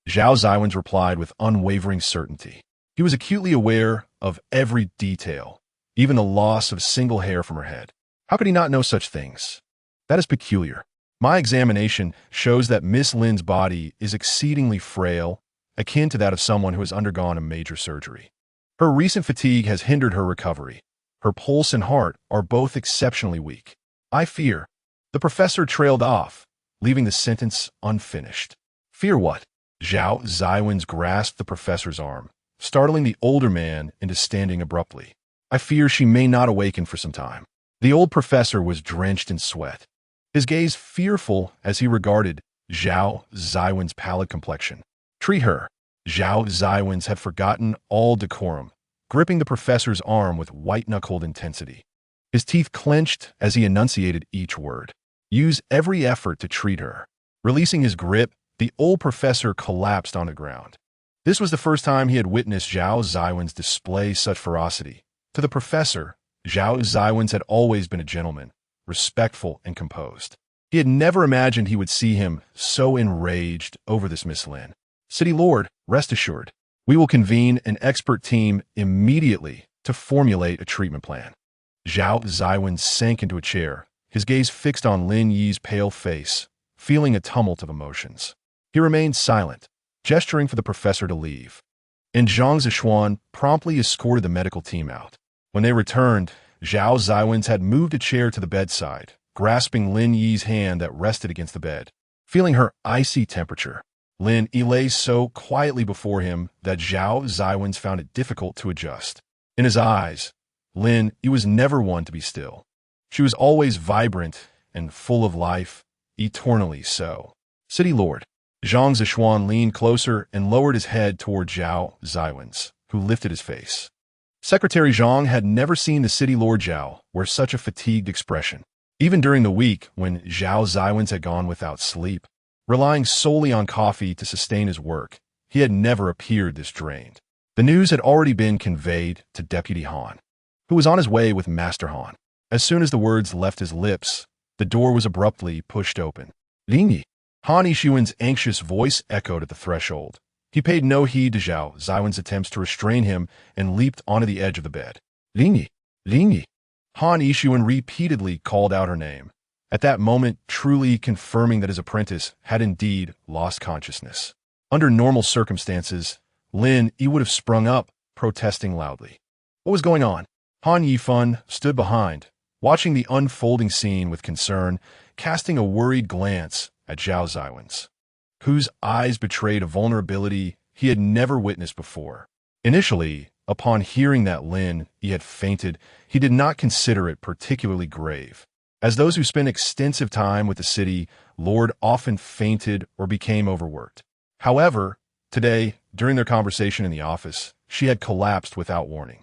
Zhao Xiwen replied with unwavering certainty. He was acutely aware of every detail, even the loss of a single hair from her head. How could he not know such things? That is peculiar. My examination shows that Miss Lin's body is exceedingly frail, akin to that of someone who has undergone a major surgery. Her recent fatigue has hindered her recovery. Her pulse and heart are both exceptionally weak. I fear. The professor trailed off, leaving the sentence unfinished. Fear what? Zhao Xiwen grasped the professor's arm, startling the older man into standing abruptly. I fear she may not awaken for some time. The old professor was drenched in sweat, his gaze fearful as he regarded Zhao Xiwen's pallid complexion. Treat her. Zhao Xiwen had forgotten all decorum, gripping the professor's arm with white-knuckled intensity. His teeth clenched as he enunciated each word. Use every effort to treat her. Releasing his grip, the old professor collapsed on the ground. This was the first time he had witnessed Zhao Xiwen display such ferocity. To the professor, Zhao Xiwen had always been a gentleman, respectful and composed. He had never imagined he would see him so enraged over this Miss Lin. City Lord, rest assured, we will convene an expert team immediately to formulate a treatment plan. Zhao Xiwen sank into a chair, his gaze fixed on Lin Yi's pale face, feeling a tumult of emotions. He remained silent, gesturing for the professor to leave. And Zhao Xiwen promptly escorted the medical team out. When they returned, Zhao Xiwen had moved a chair to the bedside, grasping Lin Yi's hand that rested against the bed. Feeling her icy temperature, Lin Yi lay so quietly before him that Zhao Xiwen found it difficult to adjust. In his eyes, Lin Yi was never one to be still. She was always vibrant and full of life, eternally so. City Lord. Zhang Zishuan leaned closer and lowered his head toward Zhao Xiwen's, who lifted his face. Secretary Zhang had never seen the city lord Zhao wear such a fatigued expression. Even during the week when Zhao Xiwen's had gone without sleep, relying solely on coffee to sustain his work, he had never appeared this drained. The news had already been conveyed to Deputy Han, who was on his way with Master Han. As soon as the words left his lips, the door was abruptly pushed open. Lin Yi. Han Yishuan's anxious voice echoed at the threshold. He paid no heed to Zhao Xiwen's attempts to restrain him and leaped onto the edge of the bed. Lin Yi. Lin Yi. Han Yishuan repeatedly called out her name, at that moment truly confirming that his apprentice had indeed lost consciousness. Under normal circumstances, Lin Yi would have sprung up, protesting loudly. What was going on? Han Yifan stood behind, watching the unfolding scene with concern, casting a worried glance at Zhao Xiwen's, whose eyes betrayed a vulnerability he had never witnessed before. Initially, upon hearing that Lin Yi had fainted, he did not consider it particularly grave, as those who spent extensive time with the city lord often fainted or became overworked. However, today, during their conversation in the office, she had collapsed without warning.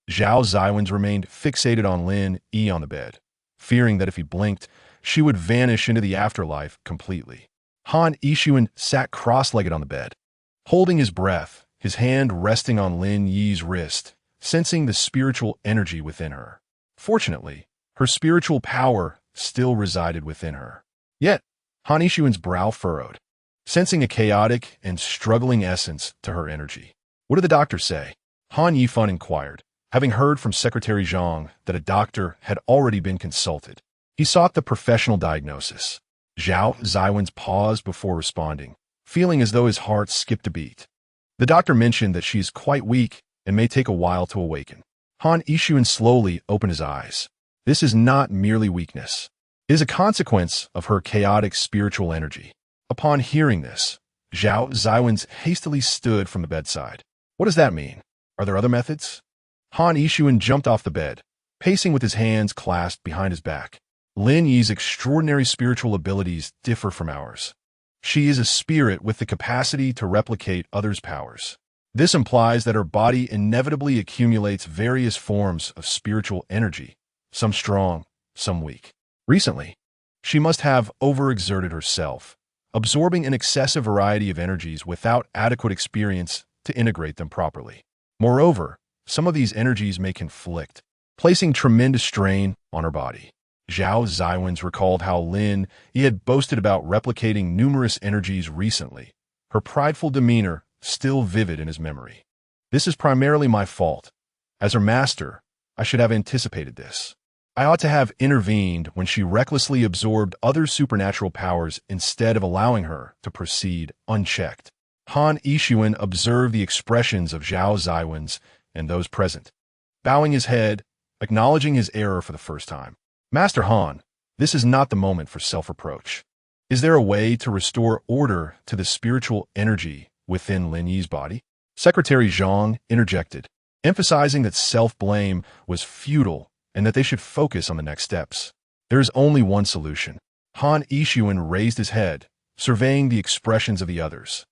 Zhao Xiwen's remained fixated on Lin Yi on the bed, fearing that if he blinked, she would vanish into the afterlife completely. Han Yishuan sat cross-legged on the bed, holding his breath, his hand resting on Lin Yi's wrist, sensing the spiritual energy within her. Fortunately, her spiritual power still resided within her. Yet, Han Yishuan's brow furrowed, sensing a chaotic and struggling essence to her energy. What did the doctor say? Han Yifan inquired, having heard from Secretary Zhang that a doctor had already been consulted. He sought the professional diagnosis. Zhao Xiwen's paused before responding, feeling as though his heart skipped a beat. The doctor mentioned that she is quite weak and may take a while to awaken. Han Yishuan slowly opened his eyes. This is not merely weakness. It is a consequence of her chaotic spiritual energy. Upon hearing this, Zhao Xiwen hastily stood from the bedside. What does that mean? Are there other methods? Han Yishuan jumped off the bed, pacing with his hands clasped behind his back. Lin Yi's extraordinary spiritual abilities differ from ours. She is a spirit with the capacity to replicate others' powers. This implies that her body inevitably accumulates various forms of spiritual energy, some strong, some weak. Recently, she must have overexerted herself, absorbing an excessive variety of energies without adequate experience to integrate them properly. Moreover, some of these energies may conflict, placing tremendous strain on her body. Zhao Xiwen recalled how Lin Yi had boasted about replicating numerous energies recently, her prideful demeanor still vivid in his memory. This is primarily my fault. As her master, I should have anticipated this. I ought to have intervened when she recklessly absorbed other supernatural powers instead of allowing her to proceed unchecked. Han Yishuan observed the expressions of Zhao Xiwen and those present, bowing his head, acknowledging his error for the first time. Master Han, this is not the moment for self-reproach. Is there a way to restore order to the spiritual energy within Lin Yi's body? Secretary Zhang interjected, emphasizing that self-blame was futile and that they should focus on the next steps. There is only one solution. Han Yishuan raised his head, surveying the expressions of the others,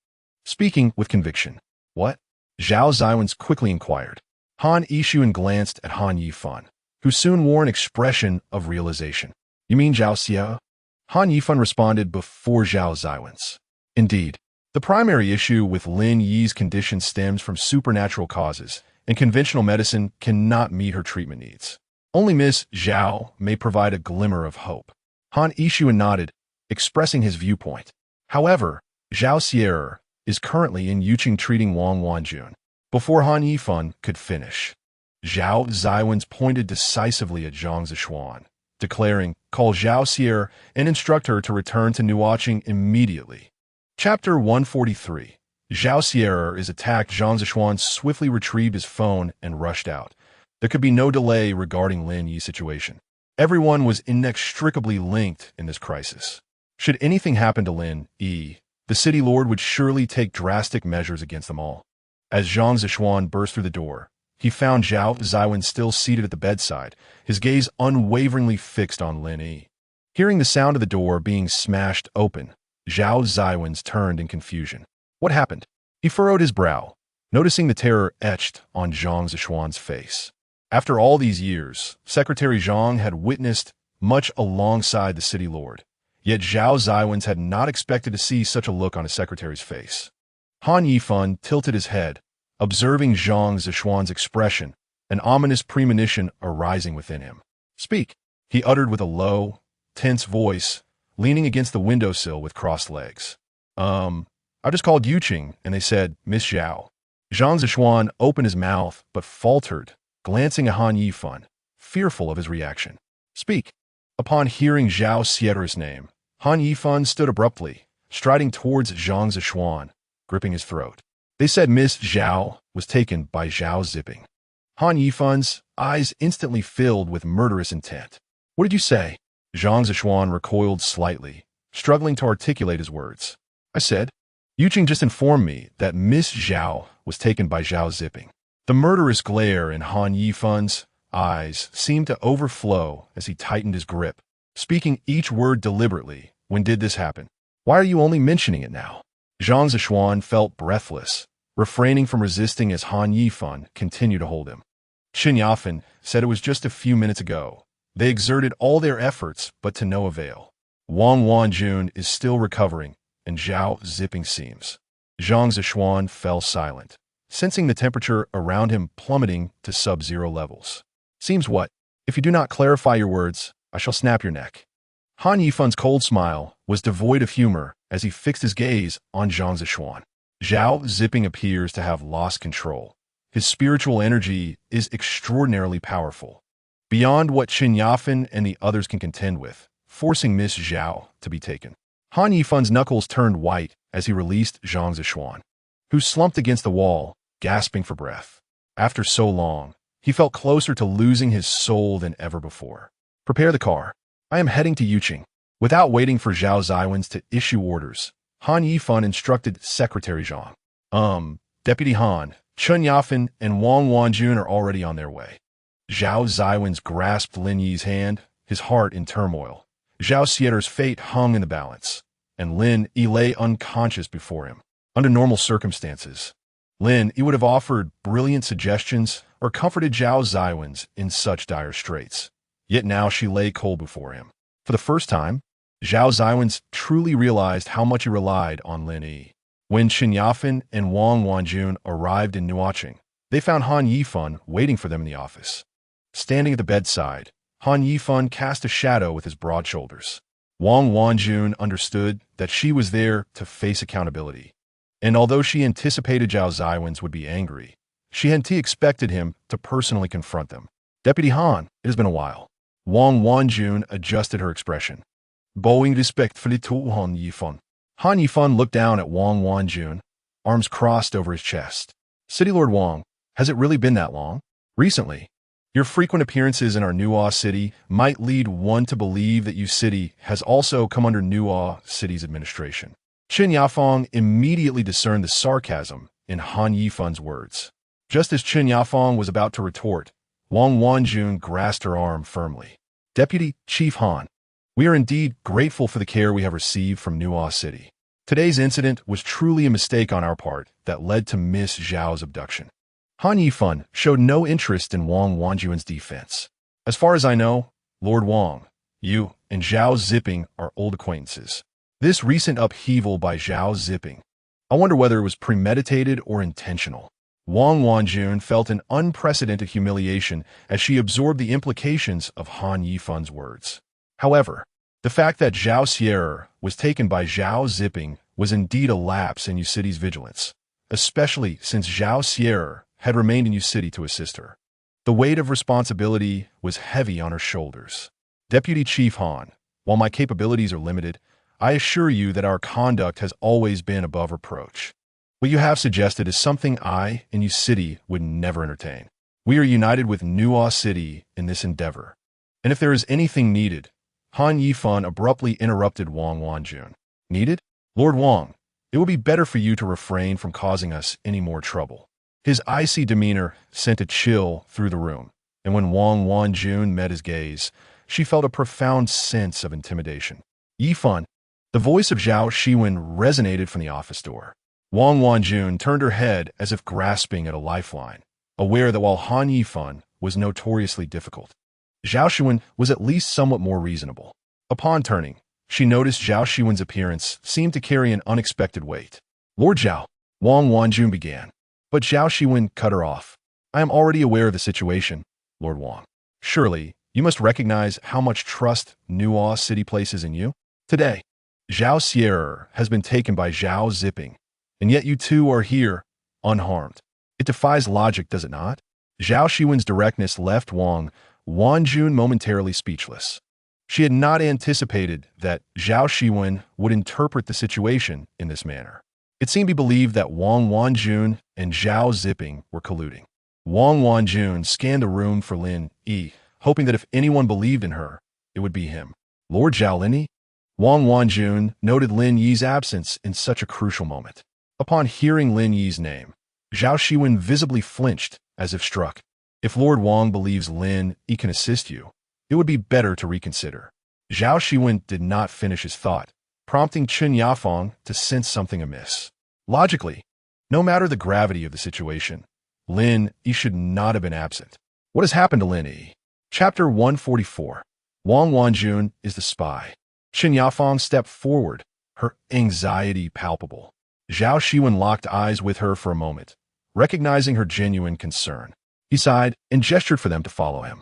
speaking with conviction. What? Zhao Xiwen quickly inquired. Han Yishuan glanced at Han Yifan, who soon wore an expression of realization. You mean Zhao Xiao? Han Yifan responded before Zhao Xiwen's. Indeed, the primary issue with Lin Yi's condition stems from supernatural causes, and conventional medicine cannot meet her treatment needs. Only Miss Zhao may provide a glimmer of hope. Han Yishuan nodded, expressing his viewpoint. However, Zhao Xier is currently in Yuqing treating Wang Wanjun. Before Han Yifan could finish, Zhao Xiwen pointed decisively at Zhang Zishuan, declaring, "Call Zhao Xier and instruct her to return to Nuo Cheng immediately." Chapter 143. Zhao Xiwen is attacked. Zhang Zishuan swiftly retrieved his phone and rushed out. There could be no delay regarding Lin Yi's situation. Everyone was inextricably linked in this crisis. Should anything happen to Lin Yi, the city lord would surely take drastic measures against them all. As Zhang Zishuan burst through the door, he found Zhao Xiwen still seated at the bedside, his gaze unwaveringly fixed on Lin Yi. Hearing the sound of the door being smashed open, Zhao Xiwen turned in confusion. What happened? He furrowed his brow, noticing the terror etched on Zhang Zishuan's face. After all these years, Secretary Zhang had witnessed much alongside the city lord, yet Zhao Xiwen had not expected to see such a look on his secretary's face. Han Yifan tilted his head, observing Zhang Zishuan's expression, an ominous premonition arising within him. "Speak," he uttered with a low, tense voice, leaning against the windowsill with crossed legs. I just called Yuqing, and they said, Miss Zhao." Zhang Zishuan opened his mouth, but faltered, glancing at Han Yifan, fearful of his reaction. "Speak." Upon hearing Zhao Xiwen's name, Han Yifan stood abruptly, striding towards Zhang Zishuan, gripping his throat. "They said Miss Zhao was taken by Zhao Zipping." Han Yifan's eyes instantly filled with murderous intent. "What did you say?" Zhang Zishuan recoiled slightly, struggling to articulate his words. "I said, Yuqing just informed me that Miss Zhao was taken by Zhao Zipping." The murderous glare in Han Yifan's eyes seemed to overflow as he tightened his grip, speaking each word deliberately. "When did this happen? Why are you only mentioning it now?" Zhang Zishuan felt breathless, refraining from resisting as Han Yifan continued to hold him. Qin Yafan said it was just a few minutes ago. They exerted all their efforts, but to no avail. Wang Wanjun is still recovering, and Zhao Zipping seems. Zhang Zishuan fell silent, sensing the temperature around him plummeting to sub-zero levels. "Seems what? If you do not clarify your words, I shall snap your neck." Han Yifan's cold smile was devoid of humor as he fixed his gaze on Zhang Zishuan. Zhao Zipping appears to have lost control. His spiritual energy is extraordinarily powerful, beyond what Qin Yafan and the others can contend with, forcing Miss Zhao to be taken. Han Yifan's knuckles turned white as he released Zhang Zishuan, who slumped against the wall, gasping for breath. After so long, he felt closer to losing his soul than ever before. "Prepare the car. I am heading to Yuqing." Without waiting for Zhao Xiwen to issue orders, Han Yifan instructed Secretary Zhang. Deputy Han, Chun Yafan, and Wang Wanjun are already on their way." Zhao Xiwen grasped Lin Yi's hand, his heart in turmoil. Zhao Xiwen's fate hung in the balance, and Lin Yi lay unconscious before him. Under normal circumstances, Lin Yi would have offered brilliant suggestions or comforted Zhao Xiwen in such dire straits. Yet now she lay cold before him. For the first time, Zhao Xiwen truly realized how much he relied on Lin Yi. When Qin Yafan and Wang Wanjun arrived in Nuo Cheng, they found Han Yifan waiting for them in the office. Standing at the bedside, Han Yifan cast a shadow with his broad shoulders. Wang Wanjun understood that she was there to face accountability. And although she anticipated Zhao Xiwen would be angry, she hadn't expected him to personally confront them. "Deputy Han, it has been a while." Wang Wanjun adjusted her expression, bowing respectfully to Han Yifan. Han Yifan looked down at Wang Wanjun, arms crossed over his chest. "City Lord Wang, has it really been that long?" "Recently. Your frequent appearances in our Nuo city might lead one to believe that you city has also come under Nuo city's administration." Qin Yafang immediately discerned the sarcasm in Han Yifan's words. Just as Qin Yafang was about to retort, Wang Wanjun grasped her arm firmly. "Deputy Chief Han, we are indeed grateful for the care we have received from Nuo City. Today's incident was truly a mistake on our part that led to Miss Zhao's abduction." Han Yifan showed no interest in Wang Wanjun's defense. "As far as I know, Lord Wang, you and Zhao Zipping are old acquaintances. This recent upheaval by Zhao Zipping, I wonder whether it was premeditated or intentional." Wang Wanjun felt an unprecedented humiliation as she absorbed the implications of Han Yifan's words. However, the fact that Zhao Xiwen was taken by Zhao Zipping was indeed a lapse in Yu City's vigilance, especially since Zhao Xiwen had remained in Yu City to assist her. The weight of responsibility was heavy on her shoulders. "Deputy Chief Han, while my capabilities are limited, I assure you that our conduct has always been above reproach. What you have suggested is something I and you city would never entertain. We are united with Nuo City in this endeavor. And if there is anything needed, Han Yifan abruptly interrupted Wang Wanjun. Needed? Lord Wang, it would be better for you to refrain from causing us any more trouble. His icy demeanor sent a chill through the room, and when Wang Wanjun met his gaze, she felt a profound sense of intimidation. Yifan, the voice of Zhao Xiwen resonated from the office door. Wang Wanjun turned her head as if grasping at a lifeline, aware that while Han Yifan was notoriously difficult, Zhao Xiwen was at least somewhat more reasonable. Upon turning, she noticed Zhao Xiwen's appearance seemed to carry an unexpected weight. Lord Zhao, Wang Wanjun began, but Zhao Xiwen cut her off. I am already aware of the situation, Lord Wang. Surely, you must recognize how much trust Nuo City places in you. Today, Zhao Xiwen has been taken by Zhao Ziping, and yet you two are here, unharmed. It defies logic, does it not? Zhao Xiwen's directness left Wang Wanjun momentarily speechless. She had not anticipated that Zhao Xiwen would interpret the situation in this manner. It seemed to be believed that Wang Wanjun and Zhao Ziping were colluding. Wang Wanjun scanned the room for Lin Yi, hoping that if anyone believed in her, it would be him. Lord Zhao Yi? Wang Wanjun noted Lin Yi's absence in such a crucial moment. Upon hearing Lin Yi's name, Zhao Xiwen visibly flinched, as if struck. If Lord Wang believes Lin Yi can assist you, it would be better to reconsider. Zhao Xiwen did not finish his thought, prompting Chen Yafang to sense something amiss. Logically, no matter the gravity of the situation, Lin Yi should not have been absent. What has happened to Lin Yi? Chapter 144. Wang Wanjun is the spy. Chen Yafang stepped forward, her anxiety palpable. Zhao Xiwen locked eyes with her for a moment, recognizing her genuine concern. He sighed and gestured for them to follow him.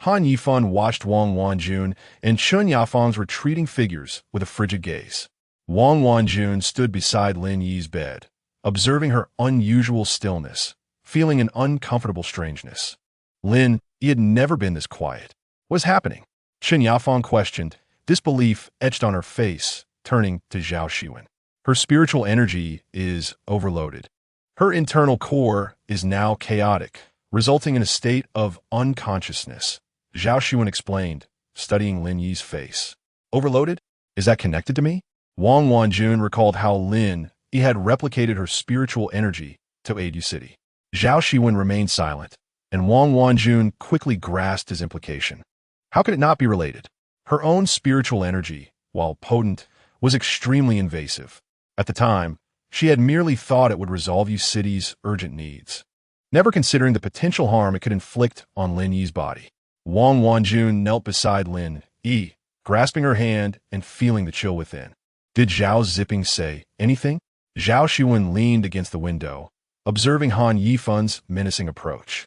Han Yifan watched Wang Wanjun and Chen Yafang's retreating figures with a frigid gaze. Wang Wanjun stood beside Lin Yi's bed, observing her unusual stillness, feeling an uncomfortable strangeness. Lin Yi had never been this quiet. What is happening? Chen Yafang questioned, disbelief etched on her face, turning to Zhao Xiwen. Her spiritual energy is overloaded. Her internal core is now chaotic, resulting in a state of unconsciousness. Zhao Xiwen explained, studying Lin Yi's face. Overloaded? Is that connected to me? Wang Wanjun recalled how Lin Yi had replicated her spiritual energy to aid City. Zhao Xiwen remained silent, and Wang Wanjun quickly grasped his implication. How could it not be related? Her own spiritual energy, while potent, was extremely invasive. At the time, she had merely thought it would resolve City's urgent needs, never considering the potential harm it could inflict on Lin Yi's body. Wang Wanjun knelt beside Lin Yi, grasping her hand and feeling the chill within. Did Zhao Ziping say anything? Zhao Xiwen leaned against the window, observing Han Yifan's menacing approach.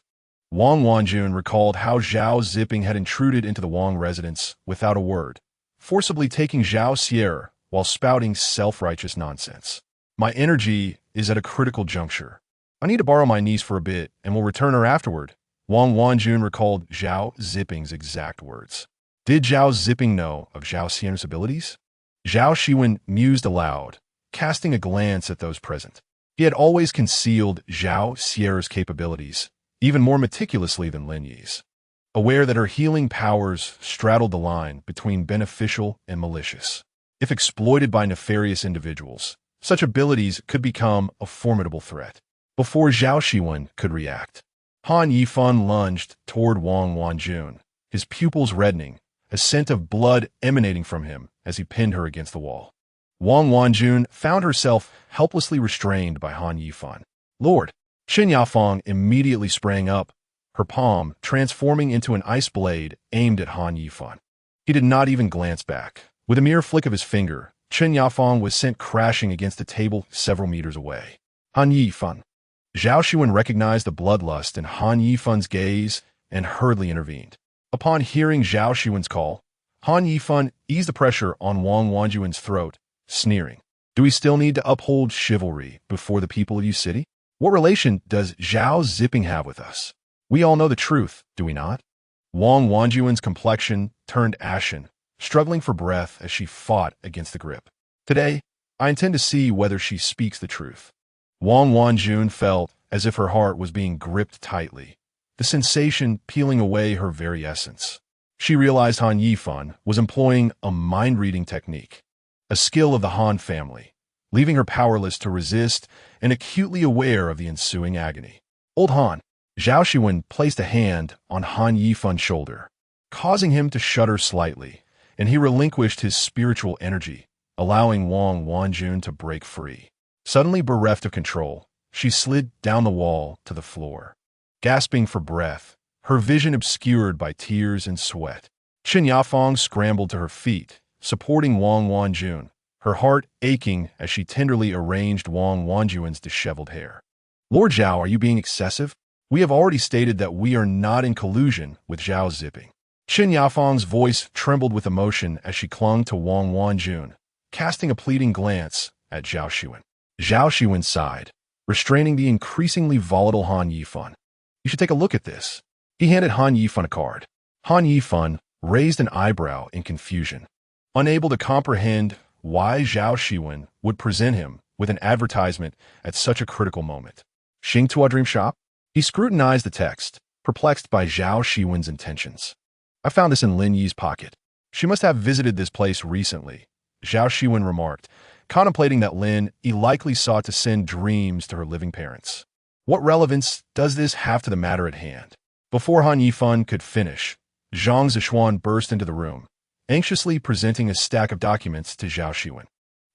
Wang Wanjun recalled how Zhao Ziping had intruded into the Wang residence without a word, forcibly taking Zhao Xiwen while spouting self-righteous nonsense. My energy is at a critical juncture. I need to borrow my niece for a bit and will return her afterward. Wang Wanjun recalled Zhao Ziping's exact words. Did Zhao Ziping know of Zhao Xiwen's abilities? Zhao Xiwen mused aloud, casting a glance at those present. He had always concealed Zhao Xiwen's capabilities, even more meticulously than Lin Yi's, aware that her healing powers straddled the line between beneficial and malicious. If exploited by nefarious individuals, such abilities could become a formidable threat. Before Zhao Xiwen could react, Han Yifan lunged toward Wang Wanjun, his pupils reddening, a scent of blood emanating from him as he pinned her against the wall. Wang Wanjun found herself helplessly restrained by Han Yifan. Lord! Chen Yafang immediately sprang up, her palm transforming into an ice blade aimed at Han Yifan. He did not even glance back. With a mere flick of his finger, Chen Yafang was sent crashing against a table several meters away. Han Yifan. Zhao Xiwen recognized the bloodlust in Han Yifan's gaze and hurriedly intervened. Upon hearing Zhao Xiwen's call, Han Yifan eased the pressure on Wang Wanjun's throat, sneering. Do we still need to uphold chivalry before the people of Yu City? What relation does Zhao Ziping have with us? We all know the truth, do we not? Wang Wanjun's complexion turned ashen, struggling for breath as she fought against the grip. Today, I intend to see whether she speaks the truth. Wang Wanjun felt as if her heart was being gripped tightly, the sensation peeling away her very essence. She realized Han Yifan was employing a mind-reading technique, a skill of the Han family, leaving her powerless to resist and acutely aware of the ensuing agony. Old Han, Zhao Xiwen placed a hand on Han Yifan's shoulder, causing him to shudder slightly, and he relinquished his spiritual energy, allowing Wang Wanjun to break free. Suddenly bereft of control, she slid down the wall to the floor. Gasping for breath, her vision obscured by tears and sweat, Qin Yafang scrambled to her feet, supporting Wang Wanjun, her heart aching as she tenderly arranged Wang Wanjun's disheveled hair. Lord Zhao, are you being excessive? We have already stated that we are not in collusion with Zhao Zipping. Qin Yafang's voice trembled with emotion as she clung to Wang Wanjun, casting a pleading glance at Zhao Xiwen. Zhao Xiwen sighed, restraining the increasingly volatile Han Yifan. You should take a look at this. He handed Han Yifan a card. Han Yifan raised an eyebrow in confusion, unable to comprehend why Zhao Xiwen would present him with an advertisement at such a critical moment. Xingtua Dream Shop? He scrutinized the text, perplexed by Zhao Xiwen's intentions. I found this in Lin Yi's pocket. She must have visited this place recently, Zhao Xiwen remarked, contemplating that Lin Yi likely sought to send dreams to her living parents. What relevance does this have to the matter at hand? Before Han Yifan could finish, Zhang Zishuan burst into the room, anxiously presenting a stack of documents to Zhao Xiwen.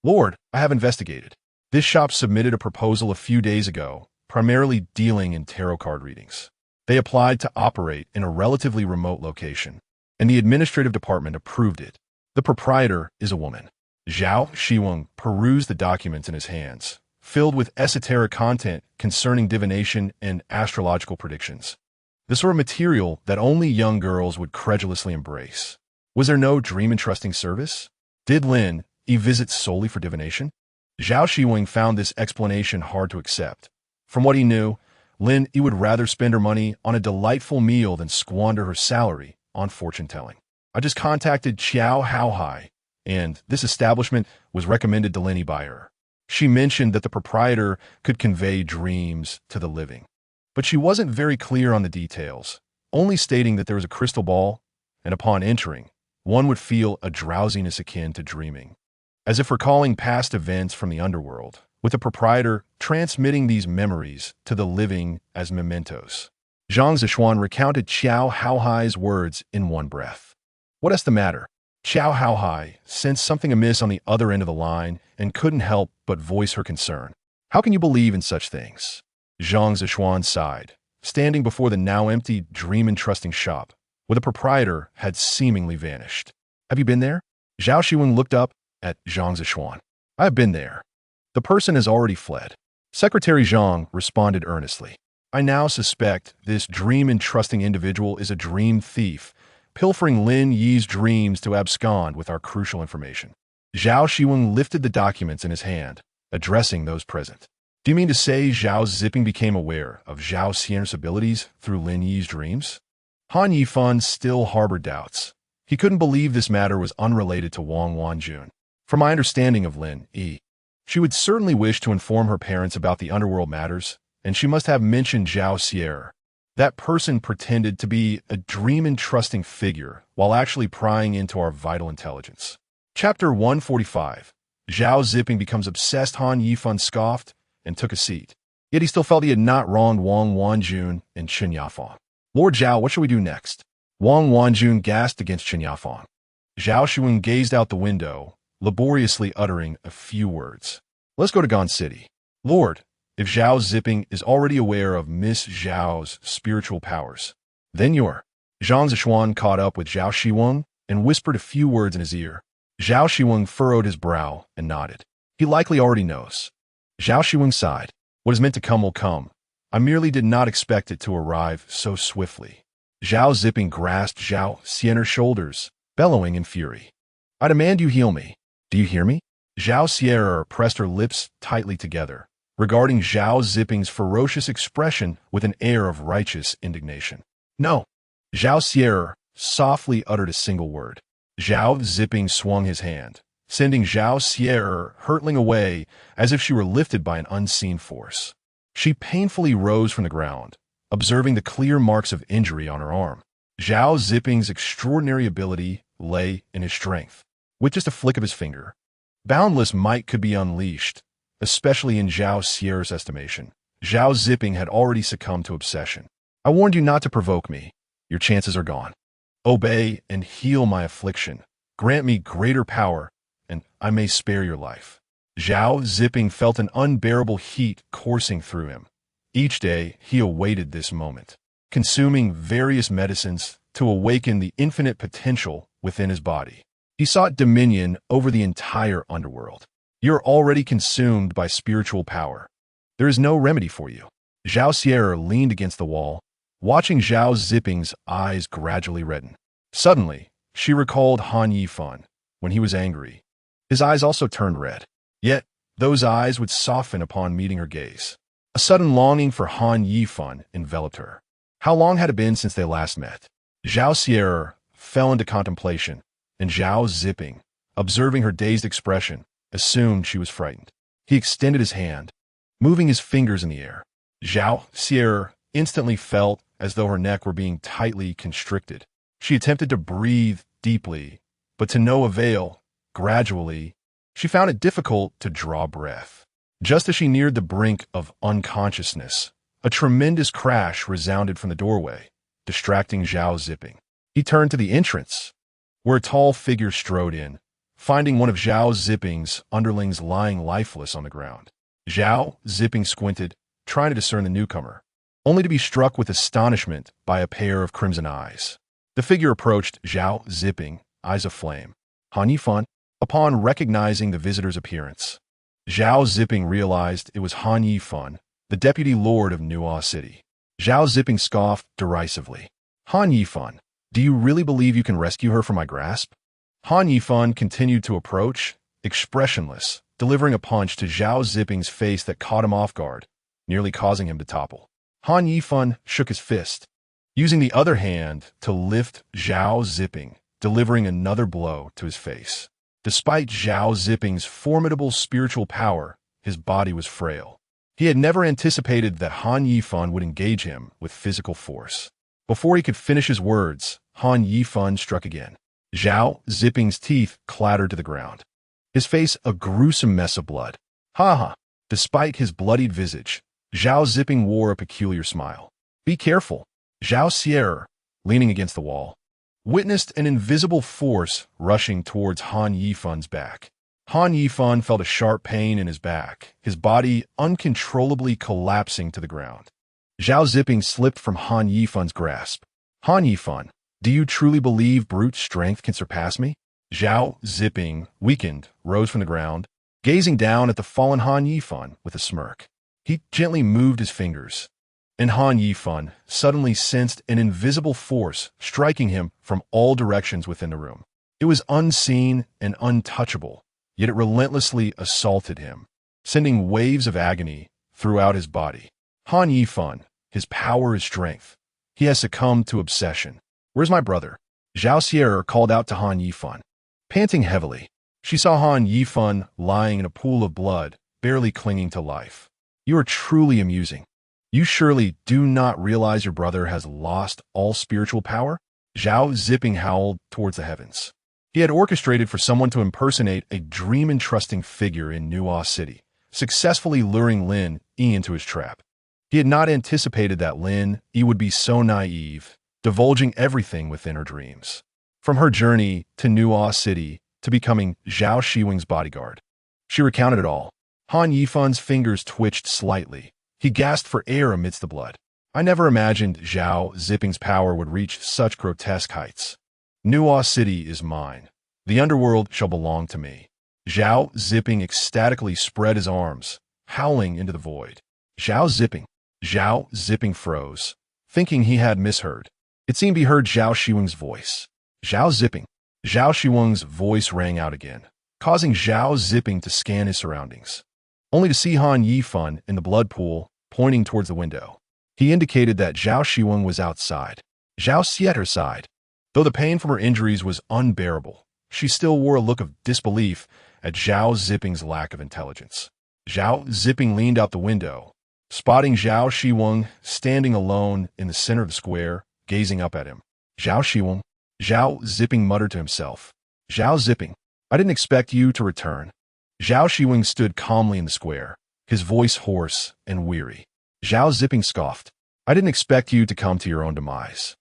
Lord, I have investigated. This shop submitted a proposal a few days ago, primarily dealing in tarot card readings. They applied to operate in a relatively remote location, and the administrative department approved it. The proprietor is a woman. Zhao Xiwen perused the documents in his hands, filled with esoteric content concerning divination and astrological predictions. The sort of material that only young girls would credulously embrace. Was there no dream-entrusting service? Did Lin Yi visit solely for divination? Zhao Xiwen found this explanation hard to accept. From what he knew, Lin Yi would rather spend her money on a delightful meal than squander her salary on fortune-telling. I just contacted Qiao Haohai, and this establishment was recommended to Lin Yi by her. She mentioned that the proprietor could convey dreams to the living. But she wasn't very clear on the details, only stating that there was a crystal ball, and upon entering, one would feel a drowsiness akin to dreaming, as if recalling past events from the underworld, with the proprietor transmitting these memories to the living as mementos. Zhang Zishuan recounted Qiao Haohai's words in one breath. What is the matter? Qiao Haohai sensed something amiss on the other end of the line and couldn't help but voice her concern. How can you believe in such things? Zhang Zishuan sighed, standing before the now empty dream-entrusting shop, where the proprietor had seemingly vanished. Have you been there? Zhao Xiwen looked up at Zhang Zishuan. I have been there. The person has already fled. Secretary Zhang responded earnestly. I now suspect this dream-entrusting individual is a dream thief, pilfering Lin Yi's dreams to abscond with our crucial information. Zhao Xiwen lifted the documents in his hand, addressing those present. Do you mean to say Zhao Zipping became aware of Zhao Xian's abilities through Lin Yi's dreams? Han Yifan still harbored doubts. He couldn't believe this matter was unrelated to Wang Wanjun. From my understanding of Lin Yi, she would certainly wish to inform her parents about the underworld matters, and she must have mentioned Zhao Xier. That person pretended to be a dream-entrusting figure while actually prying into our vital intelligence. Chapter 145. Zhao Zipping becomes obsessed. Han Yifan scoffed and took a seat. Yet he still felt he had not wronged Wang Wanjun and Qin Yafang. Lord Zhao, what shall we do next? Wang Wanjun gasped against Qin Yafang. Zhao Xiwen gazed out the window, laboriously uttering a few words. Let's go to Gan City. Lord, if Zhao Zipping is already aware of Miss Zhao's spiritual powers, then you're... Zhang Zishuan caught up with Zhao Xiwen and whispered a few words in his ear. Zhao Xiwen furrowed his brow and nodded. He likely already knows. Zhao Xiwen sighed. What is meant to come will come. I merely did not expect it to arrive so swiftly. Zhao Zipping grasped Zhao Xien's shoulders, bellowing in fury. I demand you heal me. Do you hear me? Zhao Xier pressed her lips tightly together, regarding Zhao Zipping's ferocious expression with an air of righteous indignation. No. Zhao Xier softly uttered a single word. Zhao Zipping swung his hand, sending Zhao Xiwen hurtling away as if she were lifted by an unseen force. She painfully rose from the ground, observing the clear marks of injury on her arm. Zhao Ziping's extraordinary ability lay in his strength. With just a flick of his finger, boundless might could be unleashed, especially in Zhao Xiwen's estimation. Zhao Ziping had already succumbed to obsession. I warned you not to provoke me. Your chances are gone. Obey and heal my affliction. Grant me greater power, and I may spare your life. Zhao Ziping felt an unbearable heat coursing through him. Each day, he awaited this moment, consuming various medicines to awaken the infinite potential within his body. He sought dominion over the entire underworld. You're already consumed by spiritual power. There is no remedy for you. Zhao Xiwen leaned against the wall, watching Zhao Ziping's eyes gradually redden. Suddenly, she recalled Han Yifan. When he was angry, his eyes also turned red. Yet, those eyes would soften upon meeting her gaze. A sudden longing for Han Yifan enveloped her. How long had it been since they last met? Zhao Xiwen fell into contemplation, and Zhao Ziping, observing her dazed expression, assumed she was frightened. He extended his hand, moving his fingers in the air. Zhao Xiwen instantly felt as though her neck were being tightly constricted. She attempted to breathe deeply, but to no avail. Gradually, she found it difficult to draw breath. Just as she neared the brink of unconsciousness, a tremendous crash resounded from the doorway, distracting Zhao Ziping. He turned to the entrance, where a tall figure strode in, finding one of Zhao Ziping's underlings lying lifeless on the ground. Zhao Ziping squinted, trying to discern the newcomer, only to be struck with astonishment by a pair of crimson eyes. The figure approached Zhao Ziping, eyes aflame. Han Yifan. Upon recognizing the visitor's appearance, Zhao Ziping realized it was Han Yifan, the deputy lord of Nuo City. Zhao Ziping scoffed derisively. Han Yifan, do you really believe you can rescue her from my grasp? Han Yifan continued to approach, expressionless, delivering a punch to Zhao Ziping's face that caught him off guard, nearly causing him to topple. Han Yifan shook his fist, using the other hand to lift Zhao Ziping, delivering another blow to his face. Despite Zhao Ziping's formidable spiritual power, his body was frail. He had never anticipated that Han Yifan would engage him with physical force. Before he could finish his words, Han Yifan struck again. Zhao Ziping's teeth clattered to the ground, his face a gruesome mess of blood. Ha ha! Despite his bloodied visage, Zhao Ziping wore a peculiar smile. Be careful. Zhao Xiwen, leaning against the wall, witnessed an invisible force rushing towards Han Yifan's back. Han Yifan felt a sharp pain in his back, his body uncontrollably collapsing to the ground. Zhao Ziping slipped from Han Yifan's grasp. Han Yifan, do you truly believe brute strength can surpass me? Zhao Ziping, weakened, rose from the ground, gazing down at the fallen Han Yifan with a smirk. He gently moved his fingers, and Han Yifan suddenly sensed an invisible force striking him from all directions within the room. It was unseen and untouchable, yet it relentlessly assaulted him, sending waves of agony throughout his body. Han Yifan, his power is strength. He has succumbed to obsession. Where's my brother? Zhao Xiwen called out to Han Yifan. Panting heavily, she saw Han Yifan lying in a pool of blood, barely clinging to life. You are truly amusing. You surely do not realize your brother has lost all spiritual power? Zhao Ziping howled towards the heavens. He had orchestrated for someone to impersonate a dream-entrusting figure in Nuo City, successfully luring Lin Yi into his trap. He had not anticipated that Lin Yi would be so naive, divulging everything within her dreams. From her journey to Nuo City to becoming Zhao Xiwen's bodyguard, she recounted it all. Han Yifan's fingers twitched slightly. He gasped for air amidst the blood. I never imagined Zhao Ziping's power would reach such grotesque heights. Nuo City is mine. The underworld shall belong to me. Zhao Ziping ecstatically spread his arms, howling into the void. Zhao Ziping. Zhao Ziping froze, thinking he had misheard. It seemed he heard Zhao Xiwen's voice. Zhao Ziping. Zhao Xiwen's voice rang out again, causing Zhao Ziping to scan his surroundings, only to see Han Yifan in the blood pool, pointing towards the window. He indicated that Zhao Xiwen was outside. Zhao Xiwen at her side. Though the pain from her injuries was unbearable, she still wore a look of disbelief at Zhao Ziping's lack of intelligence. Zhao Ziping leaned out the window, spotting Zhao Xiwen standing alone in the center of the square, gazing up at him. Zhao Xiwen, Zhao Ziping muttered to himself. Zhao Ziping, I didn't expect you to return. Zhao Xiwen stood calmly in the square, his voice hoarse and weary. Zhao Ziping scoffed. I didn't expect you to come to your own demise.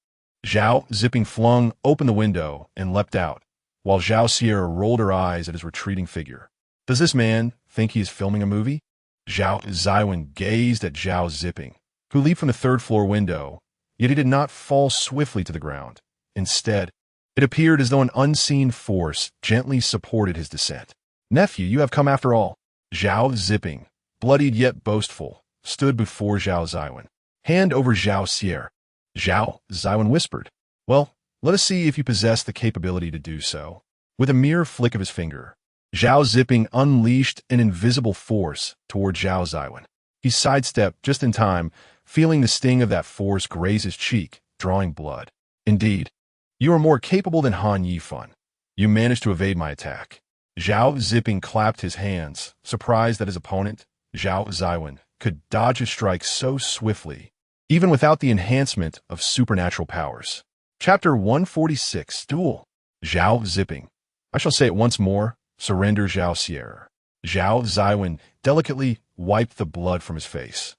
Zhao Ziping flung open the window and leapt out, while Zhao Xiwen rolled her eyes at his retreating figure. Does this man think he is filming a movie? Zhao Xiwen gazed at Zhao Ziping, who leaped from the third-floor window, yet he did not fall swiftly to the ground. Instead, it appeared as though an unseen force gently supported his descent. Nephew, you have come after all. Zhao Ziping, bloodied yet boastful, stood before Zhao Xiwen. Hand over Zhao Xiwen. Zhao Xiwen whispered. Well, let us see if you possess the capability to do so. With a mere flick of his finger, Zhao Ziping unleashed an invisible force toward Zhao Xiwen. He sidestepped just in time, feeling the sting of that force graze his cheek, drawing blood. Indeed, you are more capable than Han Yifan. You managed to evade my attack. Zhao Ziping clapped his hands, surprised that his opponent, Zhao Xiwen, could dodge a strike so swiftly, even without the enhancement of supernatural powers. Chapter 146, Duel. Zhao Ziping. I shall say it once more, surrender Zhao Xiwen. Zhao Xiwen delicately wiped the blood from his face,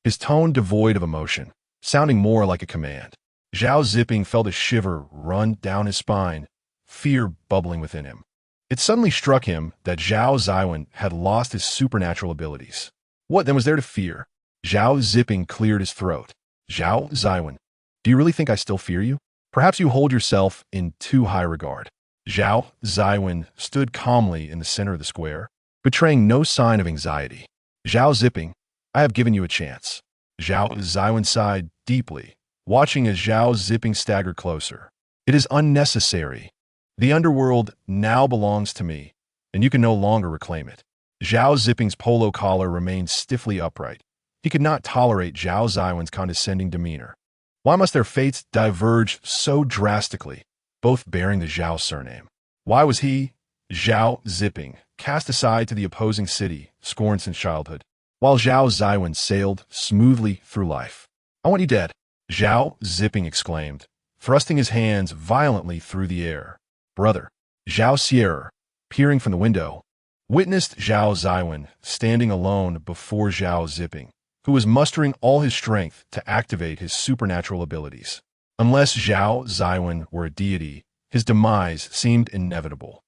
his tone devoid of emotion, sounding more like a command. Zhao Ziping felt a shiver run down his spine, fear bubbling within him. It suddenly struck him that Zhao Xiwen had lost his supernatural abilities. What then was there to fear? Zhao Ziping cleared his throat. Zhao Xiwen, do you really think I still fear you? Perhaps you hold yourself in too high regard. Zhao Xiwen stood calmly in the center of the square, betraying no sign of anxiety. Zhao Ziping, I have given you a chance. Zhao Xiwen sighed deeply, watching as Zhao Ziping staggered closer. It is unnecessary. The underworld now belongs to me, and you can no longer reclaim it. Zhao Ziping's polo collar remained stiffly upright. He could not tolerate Zhao Xiwen's condescending demeanor. Why must their fates diverge so drastically, both bearing the Zhao surname? Why was he, Zhao Ziping, cast aside to the opposing city, scorned since childhood, while Zhao Xiwen sailed smoothly through life? I want you dead, Zhao Ziping exclaimed, thrusting his hands violently through the air. Brother, Zhao Xiwen, peering from the window, witnessed Zhao Xiwen standing alone before Zhao Ziping, who was mustering all his strength to activate his supernatural abilities. Unless Zhao Xiwen were a deity, his demise seemed inevitable.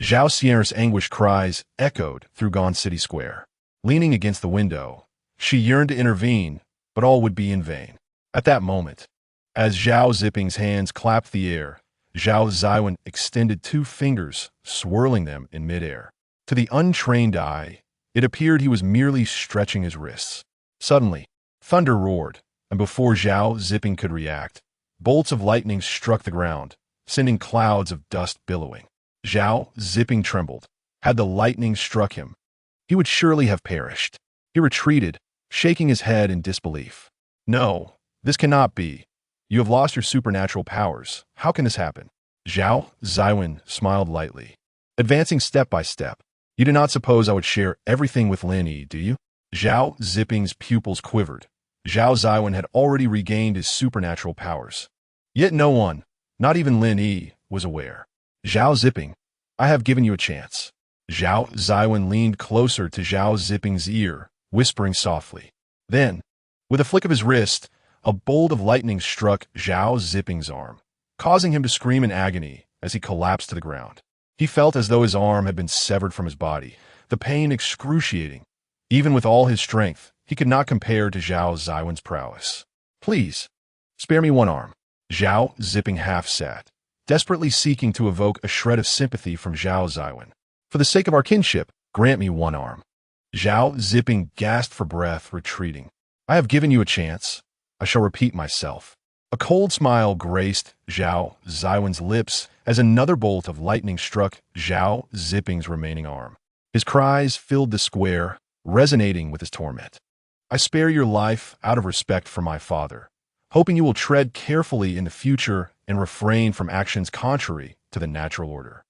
Zhao Xiwen's anguished cries echoed through Gon City Square. Leaning against the window, she yearned to intervene, but all would be in vain. At that moment, as Zhao Ziping's hands clapped the air, Zhao Xiwen extended two fingers, swirling them in midair. To the untrained eye, it appeared he was merely stretching his wrists. Suddenly, thunder roared, and before Zhao Ziping could react, bolts of lightning struck the ground, sending clouds of dust billowing. Zhao Ziping trembled. Had the lightning struck him, he would surely have perished. He retreated, shaking his head in disbelief. No, this cannot be. You have lost your supernatural powers. How can this happen? Zhao Xiwen smiled lightly, advancing step by step. You do not suppose I would share everything with Lin Yi, do you? Zhao Ziping's pupils quivered. Zhao Xiwen had already regained his supernatural powers. Yet no one, not even Lin Yi, was aware. Zhao Ziping, I have given you a chance. Zhao Xiwen leaned closer to Zhao Ziping's ear, whispering softly. Then, with a flick of his wrist, a bolt of lightning struck Zhao Ziping's arm, causing him to scream in agony as he collapsed to the ground. He felt as though his arm had been severed from his body, the pain excruciating. Even with all his strength, he could not compare to Zhao Xiwen's prowess. Please, spare me one arm. Zhao Ziping half sat, desperately seeking to evoke a shred of sympathy from Zhao Xiwen. For the sake of our kinship, grant me one arm. Zhao Ziping gasped for breath, retreating. I have given you a chance. I shall repeat myself. A cold smile graced Zhao Xiwen's lips as another bolt of lightning struck Zhao Ziping's remaining arm. His cries filled the square, resonating with his torment. I spare your life out of respect for my father, hoping you will tread carefully in the future and refrain from actions contrary to the natural order.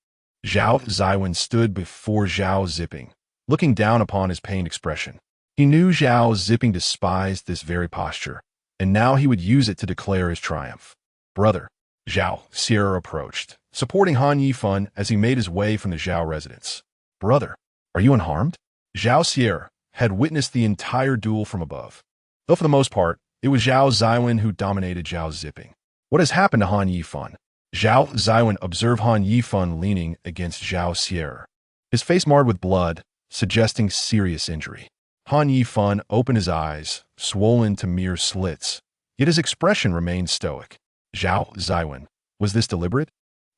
Zhao Xiwen stood before Zhao Zipping, looking down upon his pained expression. He knew Zhao Zipping despised this very posture, and now he would use it to declare his triumph. Brother, Zhao Xiwen approached, supporting Han Yifan as he made his way from the Zhao residence. Brother, are you unharmed? Zhao Xiwen had witnessed the entire duel from above, though for the most part, it was Zhao Xiwen who dominated Zhao Zipping. What has happened to Han Yifan? Zhao Xiwen observed Han Yifan leaning against Zhao Xiwen, his face marred with blood, suggesting serious injury. Han Yifan opened his eyes, swollen to mere slits, yet his expression remained stoic. Zhao Xiwen, was this deliberate?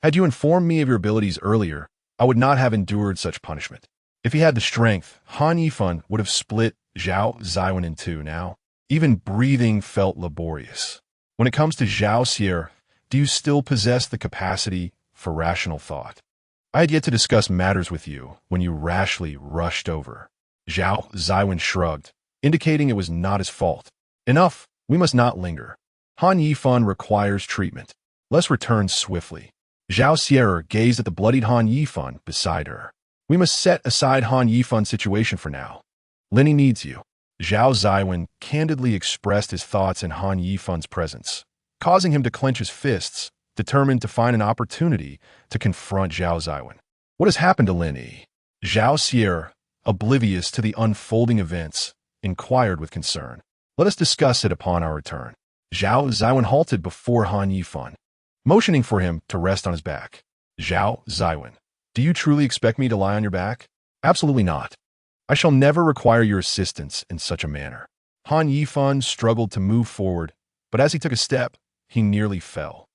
Had you informed me of your abilities earlier, I would not have endured such punishment. If he had the strength, Han Yifan would have split Zhao Xiwen in two now. Even breathing felt laborious. When it comes to Zhao Xiwen, do you still possess the capacity for rational thought? I had yet to discuss matters with you when you rashly rushed over. Zhao Xiwen shrugged, indicating it was not his fault. Enough, we must not linger. Han Yifan requires treatment. Let's return swiftly. Zhao Xiwen gazed at the bloodied Han Yifan beside her. We must set aside Han Yifan's situation for now. Linny needs you. Zhao Xiwen candidly expressed his thoughts in Han Yifan's presence, causing him to clench his fists, determined to find an opportunity to confront Zhao Xiwen. What has happened to Lin Yi? Zhao Xiwen, oblivious to the unfolding events, inquired with concern. Let us discuss it upon our return. Zhao Xiwen halted before Han Yifan, motioning for him to rest on his back. Zhao Xiwen, do you truly expect me to lie on your back? Absolutely not. I shall never require your assistance in such a manner. Han Yifan struggled to move forward, but as he took a step, he nearly fell.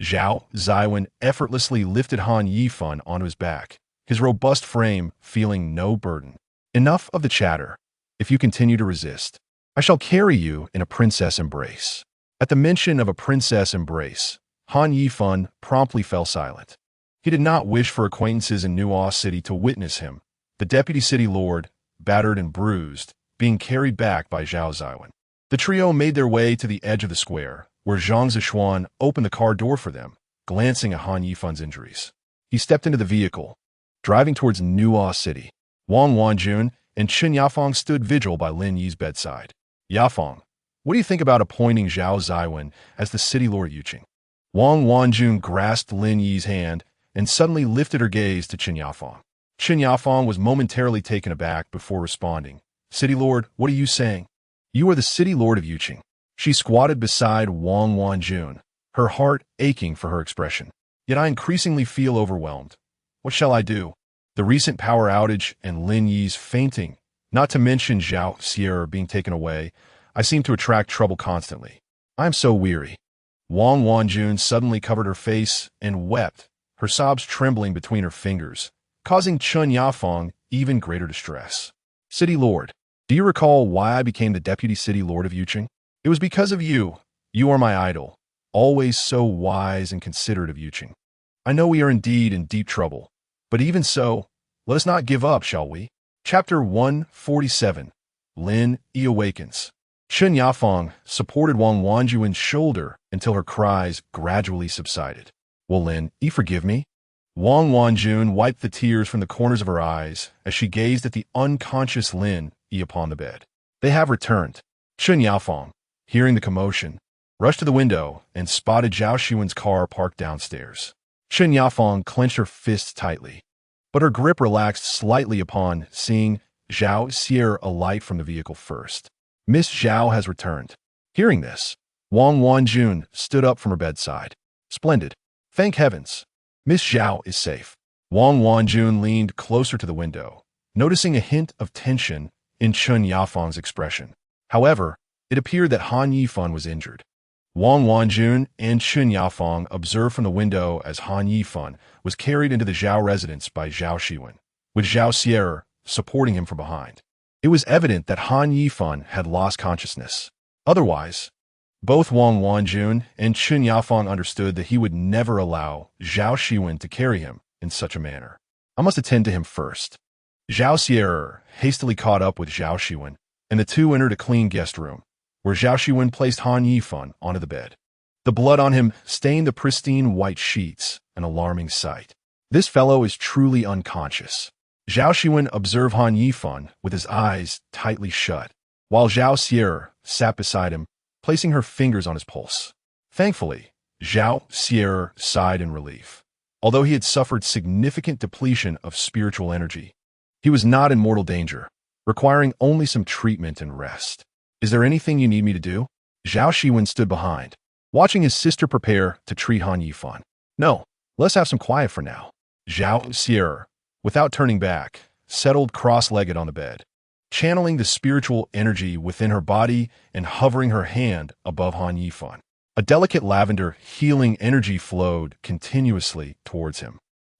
Zhao Xiwen effortlessly lifted Han Yifan onto his back, his robust frame feeling no burden. Enough of the chatter. If you continue to resist, I shall carry you in a princess embrace. At the mention of a princess embrace, Han Yifan promptly fell silent. He did not wish for acquaintances in Nuo City to witness him, the deputy city lord, battered and bruised, being carried back by Zhao Xiwen. The trio made their way to the edge of the square, where Zhang Zishuan opened the car door for them, glancing at Han Yifan's injuries. He stepped into the vehicle, driving towards Nuo City. Wang Wanjun and Chen Yafang stood vigil by Lin Yi's bedside. Yafang, what do you think about appointing Zhao Xiwen as the city lord of Yuqing? Wang Wanjun grasped Lin Yi's hand and suddenly lifted her gaze to Chen Yafang. Chen Yafang was momentarily taken aback before responding. City Lord, what are you saying? You are the City Lord of Yuqing. She squatted beside Wang Wanjun, her heart aching for her expression. Yet I increasingly feel overwhelmed. What shall I do? The recent power outage and Lin Yi's fainting, not to mention Zhao Xiwen being taken away, I seem to attract trouble constantly. I am so weary. Wang Wanjun suddenly covered her face and wept, her sobs trembling between her fingers, causing Chen Yafang even greater distress. City Lord, do you recall why I became the Deputy City Lord of Yuqing? It was because of you. You are my idol, always so wise and considerate of Yuqing. I know we are indeed in deep trouble, but even so, let us not give up, shall we? Chapter 147. Lin Yi awakens. Chen Yafang supported Wang Wanjun's shoulder until her cries gradually subsided. Will Lin Yi forgive me? Wang Wanjun wiped the tears from the corners of her eyes as she gazed at the unconscious Lin Yi upon the bed. They have returned. Chen Yafang, hearing the commotion, rushed to the window and spotted Zhao Xiwen's car parked downstairs. Chen Yafang clenched her fists tightly, but her grip relaxed slightly upon seeing Zhao Xiwen alight from the vehicle first. Miss Zhao has returned. Hearing this, Wang Wanjun stood up from her bedside. Splendid. Thank heavens. Miss Zhao is safe. Wang Wanjun leaned closer to the window, noticing a hint of tension in Chen Yafang's expression. However, it appeared that Han Yifan was injured. Wang Wanjun and Chen Yafang observed from the window as Han Yifan was carried into the Zhao residence by Zhao Xiwen, with Zhao Xiwen supporting him from behind. It was evident that Han Yifan had lost consciousness. Otherwise, both Wang Wanjun and Chen Yafang understood that he would never allow Zhao Xiwen to carry him in such a manner. I must attend to him first. Zhao Xiwen hastily caught up with Zhao Xiwen, and the two entered a clean guest room, where Zhao Xiwen placed Han Yifan onto the bed. The blood on him stained the pristine white sheets, an alarming sight. This fellow is truly unconscious. Zhao Xiwen observed Han Yifan with his eyes tightly shut, while Zhao Xier sat beside him, placing her fingers on his pulse. Thankfully, Zhao Xier sighed in relief. Although he had suffered significant depletion of spiritual energy, he was not in mortal danger, requiring only some treatment and rest. Is there anything you need me to do? Zhao Xiwen stood behind, watching his sister prepare to treat Han Yifan. No, let's have some quiet for now. Zhao Xier, without turning back, settled cross-legged on the bed, channeling the spiritual energy within her body and hovering her hand above Han Yifan. A delicate lavender, healing energy flowed continuously towards him.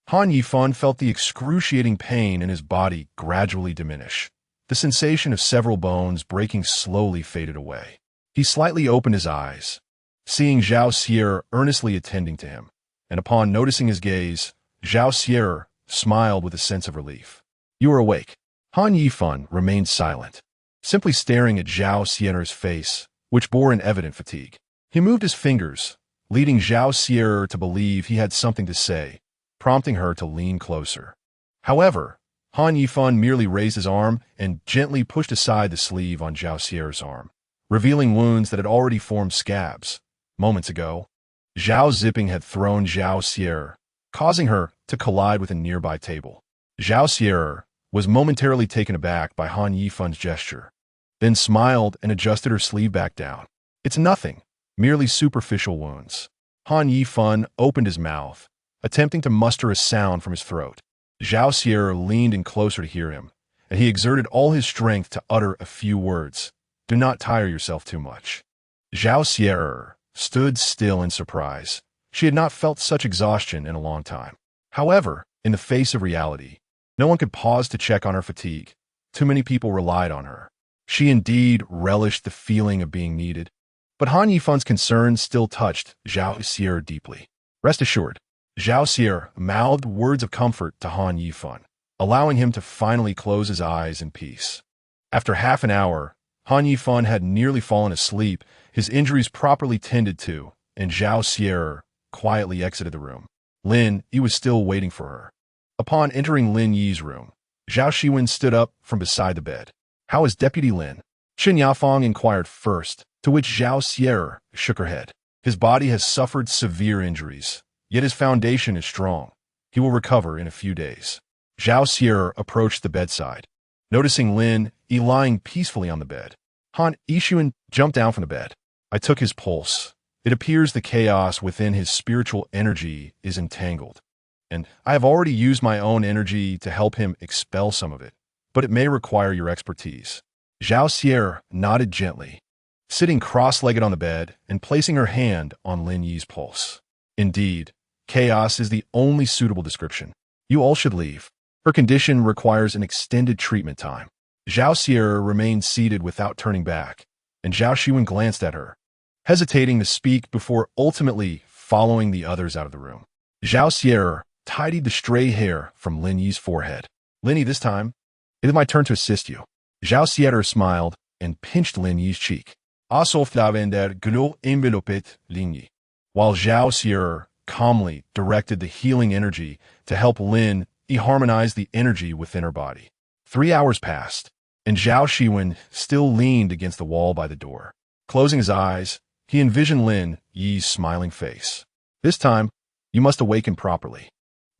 Han Yifan felt the excruciating pain in his body gradually diminish. The sensation of several bones breaking slowly faded away. He slightly opened his eyes, seeing Zhao Xier earnestly attending to him, and upon noticing his gaze, Zhao Xier smiled with a sense of relief. You are awake. Han Yifan remained silent, simply staring at Zhao Xier's face, which bore an evident fatigue. He moved his fingers, leading Zhao Xier to believe he had something to say, prompting her to lean closer. However, Han Yifan merely raised his arm and gently pushed aside the sleeve on Zhao Xier's arm, revealing wounds that had already formed scabs. Moments ago, Zhao Zipping had thrown Zhao Xier, causing her to collide with a nearby table. Zhao Xier was momentarily taken aback by Han Yifan's gesture, then smiled and adjusted her sleeve back down. It's nothing, merely superficial wounds. Han Yifan opened his mouth, attempting to muster a sound from his throat. Zhao Xier leaned in closer to hear him, and he exerted all his strength to utter a few words. Do not tire yourself too much. Zhao Xier stood still in surprise. She had not felt such exhaustion in a long time. However, in the face of reality, no one could pause to check on her fatigue. Too many people relied on her. She indeed relished the feeling of being needed. But Han Yifan's concerns still touched Zhao Xier deeply. Rest assured, Zhao Xier mouthed words of comfort to Han Yifan, allowing him to finally close his eyes in peace. After half an hour, Han Yifan had nearly fallen asleep, his injuries properly tended to, and Zhao Xier quietly exited the room. Lin Yi was still waiting for her. Upon entering Lin Yi's room, Zhao Xiwen stood up from beside the bed. How is Deputy Lin? Chen Yafang inquired first, to which Zhao Xier shook her head. His body has suffered severe injuries, yet his foundation is strong. He will recover in a few days. Zhao Xier approached the bedside, noticing Lin Yi lying peacefully on the bed. Han Yifan jumped down from the bed. I took his pulse. It appears the chaos within his spiritual energy is entangled, and I have already used my own energy to help him expel some of it, but it may require your expertise. Zhao Xier nodded gently, sitting cross-legged on the bed and placing her hand on Lin Yi's pulse. Indeed, chaos is the only suitable description. You all should leave. Her condition requires an extended treatment time. Zhao Xier remained seated without turning back, and Zhao Xiwen glanced at her, hesitating to speak before ultimately following the others out of the room. Zhao Xier tidied the stray hair from Lin Yi's forehead. Lin Yi, this time, it is my turn to assist you. Zhao Xier smiled and pinched Lin Yi's cheek. Asof lavender glo envelopet Lin Yi. While Zhao Xier calmly directed the healing energy to help Lin Yi harmonize the energy within her body. 3 hours passed, and Zhao Xiwen still leaned against the wall by the door. Closing his eyes, he envisioned Lin Yi's smiling face. This time, you must awaken properly.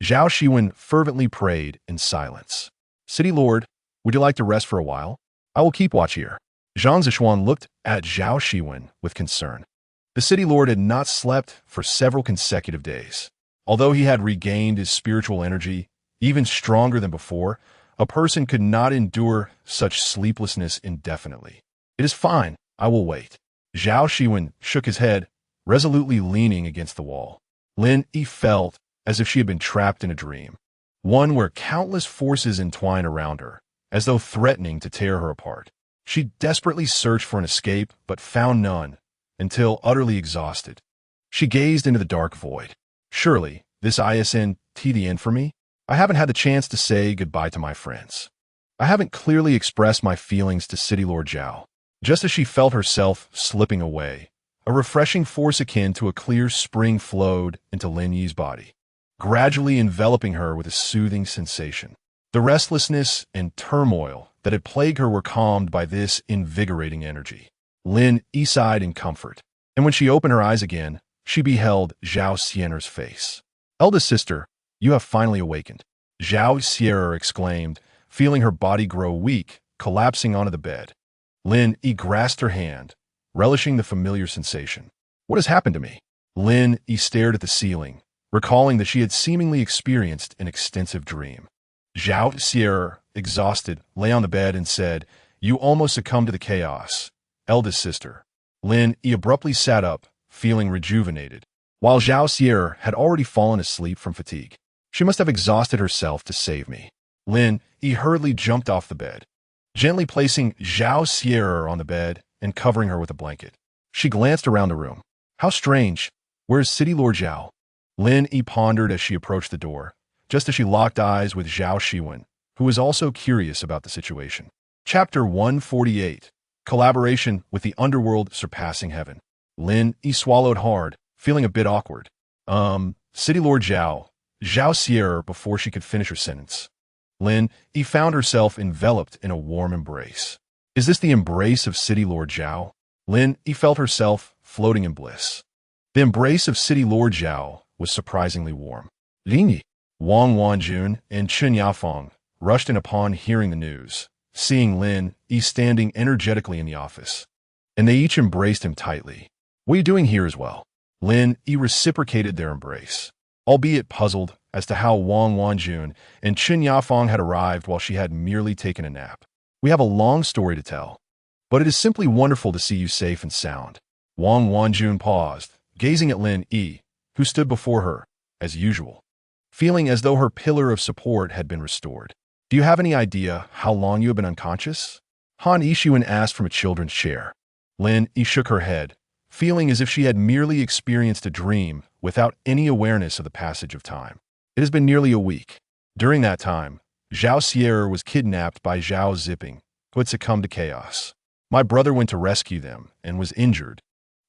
Zhao Xiwen fervently prayed in silence. City Lord, would you like to rest for a while? I will keep watch here. Zhang Zishuan looked at Zhao Xiwen with concern. The city lord had not slept for several consecutive days. Although he had regained his spiritual energy, even stronger than before, a person could not endure such sleeplessness indefinitely. It is fine, I will wait. Zhao Xiwen shook his head, resolutely leaning against the wall. Lin Yi felt as if she had been trapped in a dream, one where countless forces entwined around her, as though threatening to tear her apart. She desperately searched for an escape, but found none, until utterly exhausted. She gazed into the dark void. Surely, this isn't the end for me? I haven't had the chance to say goodbye to my friends. I haven't clearly expressed my feelings to City Lord Zhao. Just as she felt herself slipping away, a refreshing force akin to a clear spring flowed into Lin Yi's body. gradually enveloping her with a soothing sensation. The restlessness and turmoil that had plagued her were calmed by this invigorating energy. Lin Yi sighed in comfort, and when she opened her eyes again, she beheld Zhao Xiwen's face. "Eldest sister, you have finally awakened," Zhao Xiwen exclaimed, feeling her body grow weak, collapsing onto the bed. Lin Yi grasped her hand, relishing the familiar sensation. "What has happened to me?" Lin Yi stared at the ceiling, recalling that she had seemingly experienced an extensive dream. Zhao Xiwen, exhausted, lay on the bed and said, "You almost succumbed to the chaos, eldest sister." Lin Yi abruptly sat up, feeling rejuvenated, while Zhao Xiwen had already fallen asleep from fatigue. "She must have exhausted herself to save me." Lin Yi hurriedly jumped off the bed, gently placing Zhao Xiwen on the bed and covering her with a blanket. She glanced around the room. "How strange. Where's City Lord Zhao?" Lin Yi pondered as she approached the door, just as she locked eyes with Zhao Xiwen, who was also curious about the situation. Chapter 148. Collaboration with the Underworld Surpassing Heaven. Lin Yi swallowed hard, feeling a bit awkward. City Lord Zhao Xiwen, before she could finish her sentence. Lin Yi found herself enveloped in a warm embrace. Is this the embrace of City Lord Zhao? Lin Yi felt herself floating in bliss. The embrace of City Lord Zhao was surprisingly warm. Lin Yi, Wang Wanjun, and Chen Yafeng rushed in upon hearing the news, seeing Lin Yi standing energetically in the office. And they each embraced him tightly. "What are you doing here as well?" Lin Yi reciprocated their embrace, albeit puzzled as to how Wang Wanjun and Chen Yafeng had arrived while she had merely taken a nap. "We have a long story to tell, but it is simply wonderful to see you safe and sound." Wang Wanjun paused, gazing at Lin Yi, who stood before her, as usual, feeling as though her pillar of support had been restored. "Do you have any idea how long you have been unconscious?" Han Yishuan asked from a children's chair. Lin Yi shook her head, feeling as if she had merely experienced a dream without any awareness of the passage of time. "It has been nearly a week. During that time, Zhao Xiwen was kidnapped by Zhao Zipping, who had succumbed to chaos. My brother went to rescue them and was injured,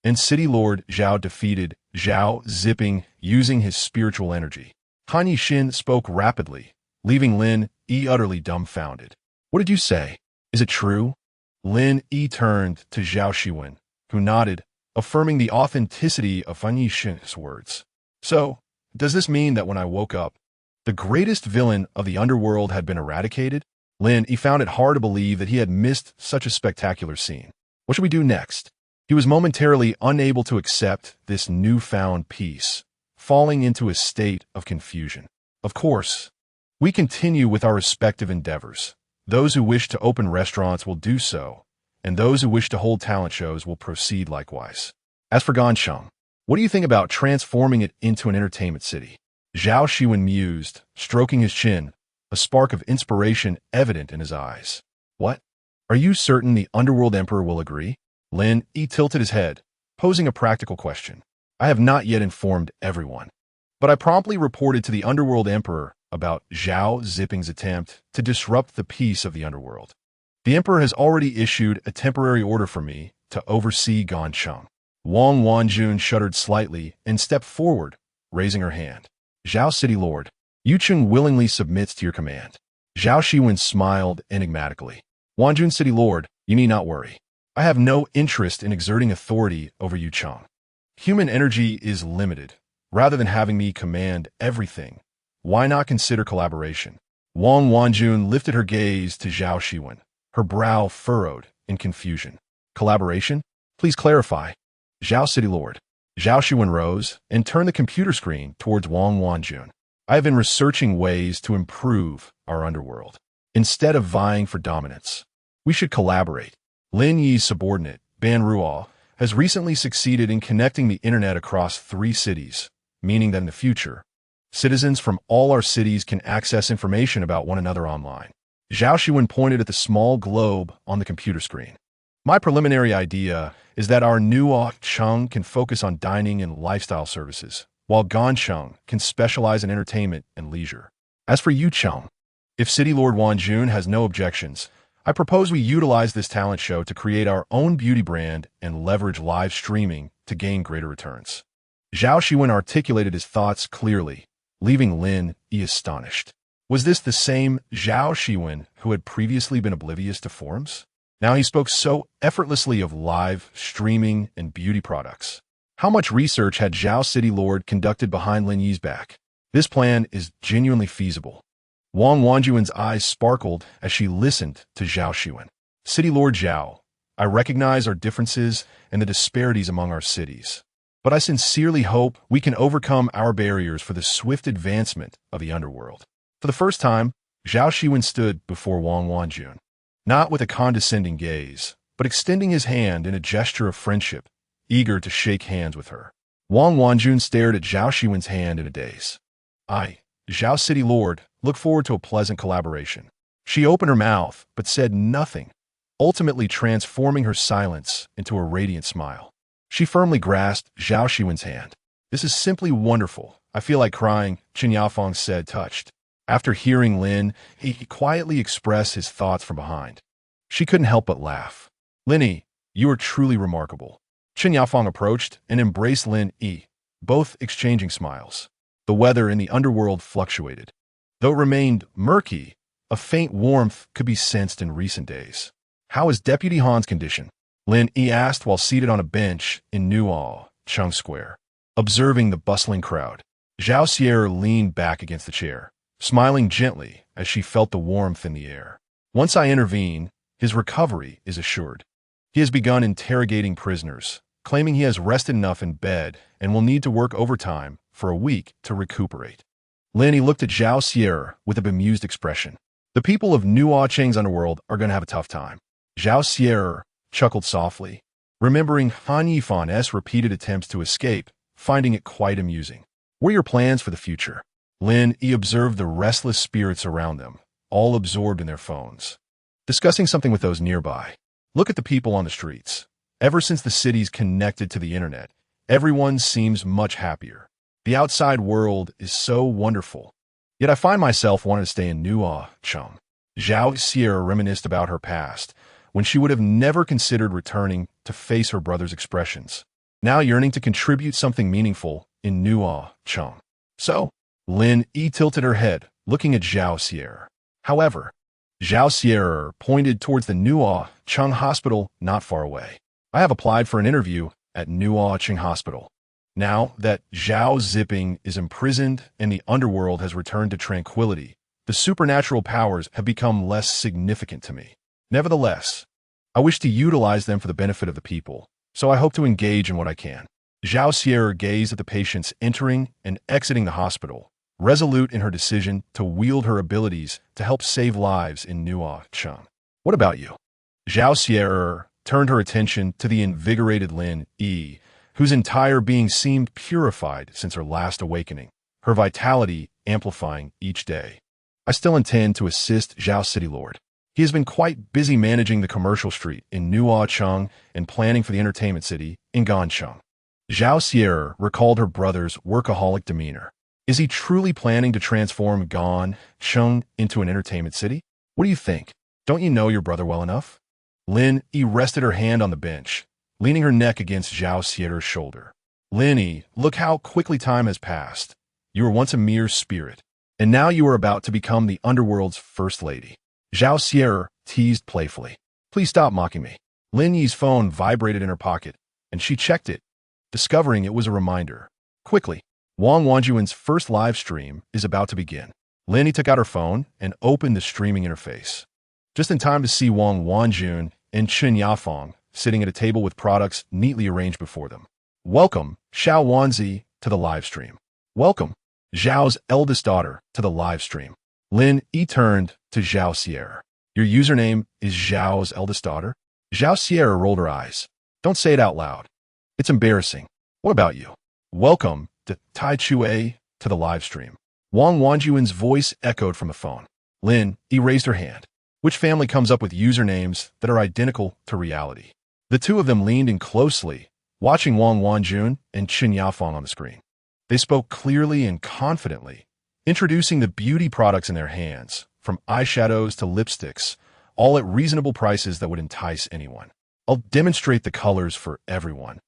and City Lord Zhao defeated Zhao Zipping using his spiritual energy." Han Yishin spoke rapidly, leaving Lin Yi utterly dumbfounded. "What did you say? Is it true?" Lin Yi turned to Zhao Xiwen, who nodded, affirming the authenticity of Han Yishin's words. "So, does this mean that when I woke up, the greatest villain of the underworld had been eradicated?" Lin Yi found it hard to believe that he had missed such a spectacular scene. What should we do next? He was momentarily unable to accept this newfound peace, falling into a state of confusion. "Of course, we continue with our respective endeavors. Those who wish to open restaurants will do so, and those who wish to hold talent shows will proceed likewise. As for Gansheng, what do you think about transforming it into an entertainment city?" Zhao Xiwen mused, stroking his chin, a spark of inspiration evident in his eyes. "What? Are you certain the Underworld Emperor will agree?" Lin Yi tilted his head, posing a practical question. "I have not yet informed everyone, but I promptly reported to the Underworld Emperor about Zhao Zipping's attempt to disrupt the peace of the Underworld. The Emperor has already issued a temporary order for me to oversee Gansheng." Wang Wanjun shuddered slightly and stepped forward, raising her hand. "Zhao City Lord, Yucheng willingly submits to your command." Zhao Xiwen smiled enigmatically. "Wanjun City Lord, you need not worry. I have no interest in exerting authority over Yucheng. Human energy is limited. Rather than having me command everything, why not consider collaboration?" Wang Wanjun lifted her gaze to Zhao Xiwen, her brow furrowed in confusion. "Collaboration? Please clarify." "Zhao City Lord." Zhao Xiwen rose and turned the computer screen towards Wang Wanjun. "I have been researching ways to improve our underworld. Instead of vying for dominance, we should collaborate. Lin Yi's subordinate, Ban Ruo, has recently succeeded in connecting the internet across 3 cities, meaning that in the future, citizens from all our cities can access information about one another online." Zhao Xiwen pointed at the small globe on the computer screen. "My preliminary idea is that our Nuo Cheng can focus on dining and lifestyle services, while Gansheng can specialize in entertainment and leisure. As for Yucheng, if City Lord Wanjun has no objections, I propose we utilize this talent show to create our own beauty brand and leverage live streaming to gain greater returns." Zhao Xiwen articulated his thoughts clearly, leaving Lin Yi astonished. Was this the same Zhao Xiwen who had previously been oblivious to forums? Now he spoke so effortlessly of live, streaming, and beauty products. How much research had Zhao City Lord conducted behind Lin Yi's back? This plan is genuinely feasible. Wang Wanjuan's eyes sparkled as she listened to Zhao Xiwen. City Lord Zhao, I recognize our differences and the disparities among our cities, but I sincerely hope we can overcome our barriers for the swift advancement of the underworld. For the first time, Zhao Xiwen stood before Wang Wanjun, not with a condescending gaze, but extending his hand in a gesture of friendship, eager to shake hands with her. Wang Wanjun stared at Zhao Xiwen's hand in a daze. I, Zhao City Lord, look forward to a pleasant collaboration. She opened her mouth, but said nothing, ultimately transforming her silence into a radiant smile. She firmly grasped Zhao Xiwen's hand. This is simply wonderful. I feel like crying, Chen Yafang said, touched. After hearing Lin, he quietly expressed his thoughts from behind. She couldn't help but laugh. Lin Yi, you are truly remarkable. Chen Yafang approached and embraced Lin Yi, both exchanging smiles. The weather in the underworld fluctuated. Though it remained murky, a faint warmth could be sensed in recent days. How is Deputy Han's condition? Lin Yi asked while seated on a bench in Nuo Cheng Square. Observing the bustling crowd, Zhao Xiwen leaned back against the chair, smiling gently as she felt the warmth in the air. Once I intervene, his recovery is assured. He has begun interrogating prisoners, claiming he has rested enough in bed and will need to work overtime for a week to recuperate. Lin Yi looked at Zhao Xiwen with a bemused expression. The people of Nuo Cheng's underworld are going to have a tough time. Zhao Xiwen chuckled softly, remembering Han Yifan's repeated attempts to escape, finding it quite amusing. What are your plans for the future? Lin Yi observed the restless spirits around them, all absorbed in their phones, discussing something with those nearby. Look at the people on the streets. Ever since the city's connected to the internet, everyone seems much happier. The outside world is so wonderful. Yet I find myself wanting to stay in Nuo Cheng. Zhao Xiwen reminisced about her past, when she would have never considered returning to face her brother's expressions, now yearning to contribute something meaningful in Nuo Cheng. So, Lin Yi tilted her head, looking at Zhao Xiwen. However, Zhao Xiwen pointed towards the Nuo Cheng Hospital not far away. I have applied for an interview at Nuo Cheng Hospital. Now that Zhao Ziping is imprisoned and the underworld has returned to tranquility, the supernatural powers have become less significant to me. Nevertheless, I wish to utilize them for the benefit of the people, so I hope to engage in what I can. Zhao Xiwen gazed at the patients entering and exiting the hospital, resolute in her decision to wield her abilities to help save lives in Nuo Cheng. What about you? Zhao Xiwen turned her attention to the invigorated Lin Yi, whose entire being seemed purified since her last awakening, her vitality amplifying each day. I still intend to assist Zhao City Lord. He has been quite busy managing the commercial street in Nuo Cheng and planning for the entertainment city in Gancheng. Zhao Xiwen recalled her brother's workaholic demeanor. Is he truly planning to transform Gancheng into an entertainment city? What do you think? Don't you know your brother well enough? Lin Yi rested her hand on the bench, leaning her neck against Zhao Xiwen's shoulder. Lin Yi, look how quickly time has passed. You were once a mere spirit, and now you are about to become the underworld's first lady. Zhao Xiwen teased playfully. Please stop mocking me. Lin Yi's phone vibrated in her pocket, and she checked it, discovering it was a reminder. Quickly, Wang Wanjuan's first live stream is about to begin. Lin Yi took out her phone and opened the streaming interface, just in time to see Wang Wanjun and Chen Yafang sitting at a table with products neatly arranged before them. Welcome, Xiao Wanzi, to the live stream. Welcome, Zhao's eldest daughter, to the live stream. Lin Yi turned to Zhao Xiwen. Your username is Zhao's eldest daughter? Zhao Xiwen rolled her eyes. Don't say it out loud. It's embarrassing. What about you? Welcome to Tai Chue to the live stream. Wang Wanjuan's voice echoed from the phone. Lin Yi raised her hand. Which family comes up with usernames that are identical to reality? The two of them leaned in closely, watching Wang Wanjun and Chen Yafang on the screen. They spoke clearly and confidently, introducing the beauty products in their hands, from eyeshadows to lipsticks, all at reasonable prices that would entice anyone. I'll demonstrate the colors for everyone,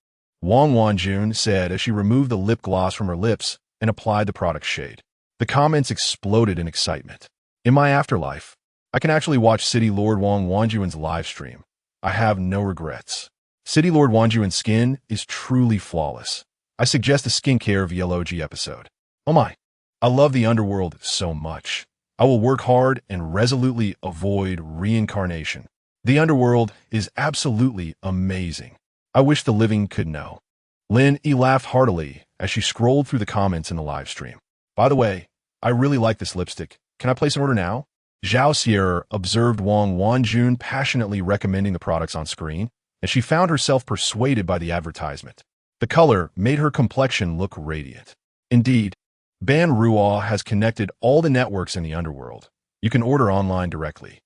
Wang Wanjun said as she removed the lip gloss from her lips and applied the product shade. The comments exploded in excitement. In my afterlife, I can actually watch City Lord Wang Wanjuan's live stream. I have no regrets. City Lord Wanjuan's skin is truly flawless. I suggest a skincare VLOG episode. Oh my, I love the Underworld so much. I will work hard and resolutely avoid reincarnation. The Underworld is absolutely amazing. I wish the living could know. Lin Yi laughed heartily as she scrolled through the comments in the live stream. By the way, I really like this lipstick. Can I place an order now? Zhao Xiwen observed Wang Wanjun passionately recommending the products on screen, and she found herself persuaded by the advertisement. The color made her complexion look radiant. Indeed, Ban Ruo has connected all the networks in the Underworld. You can order online directly.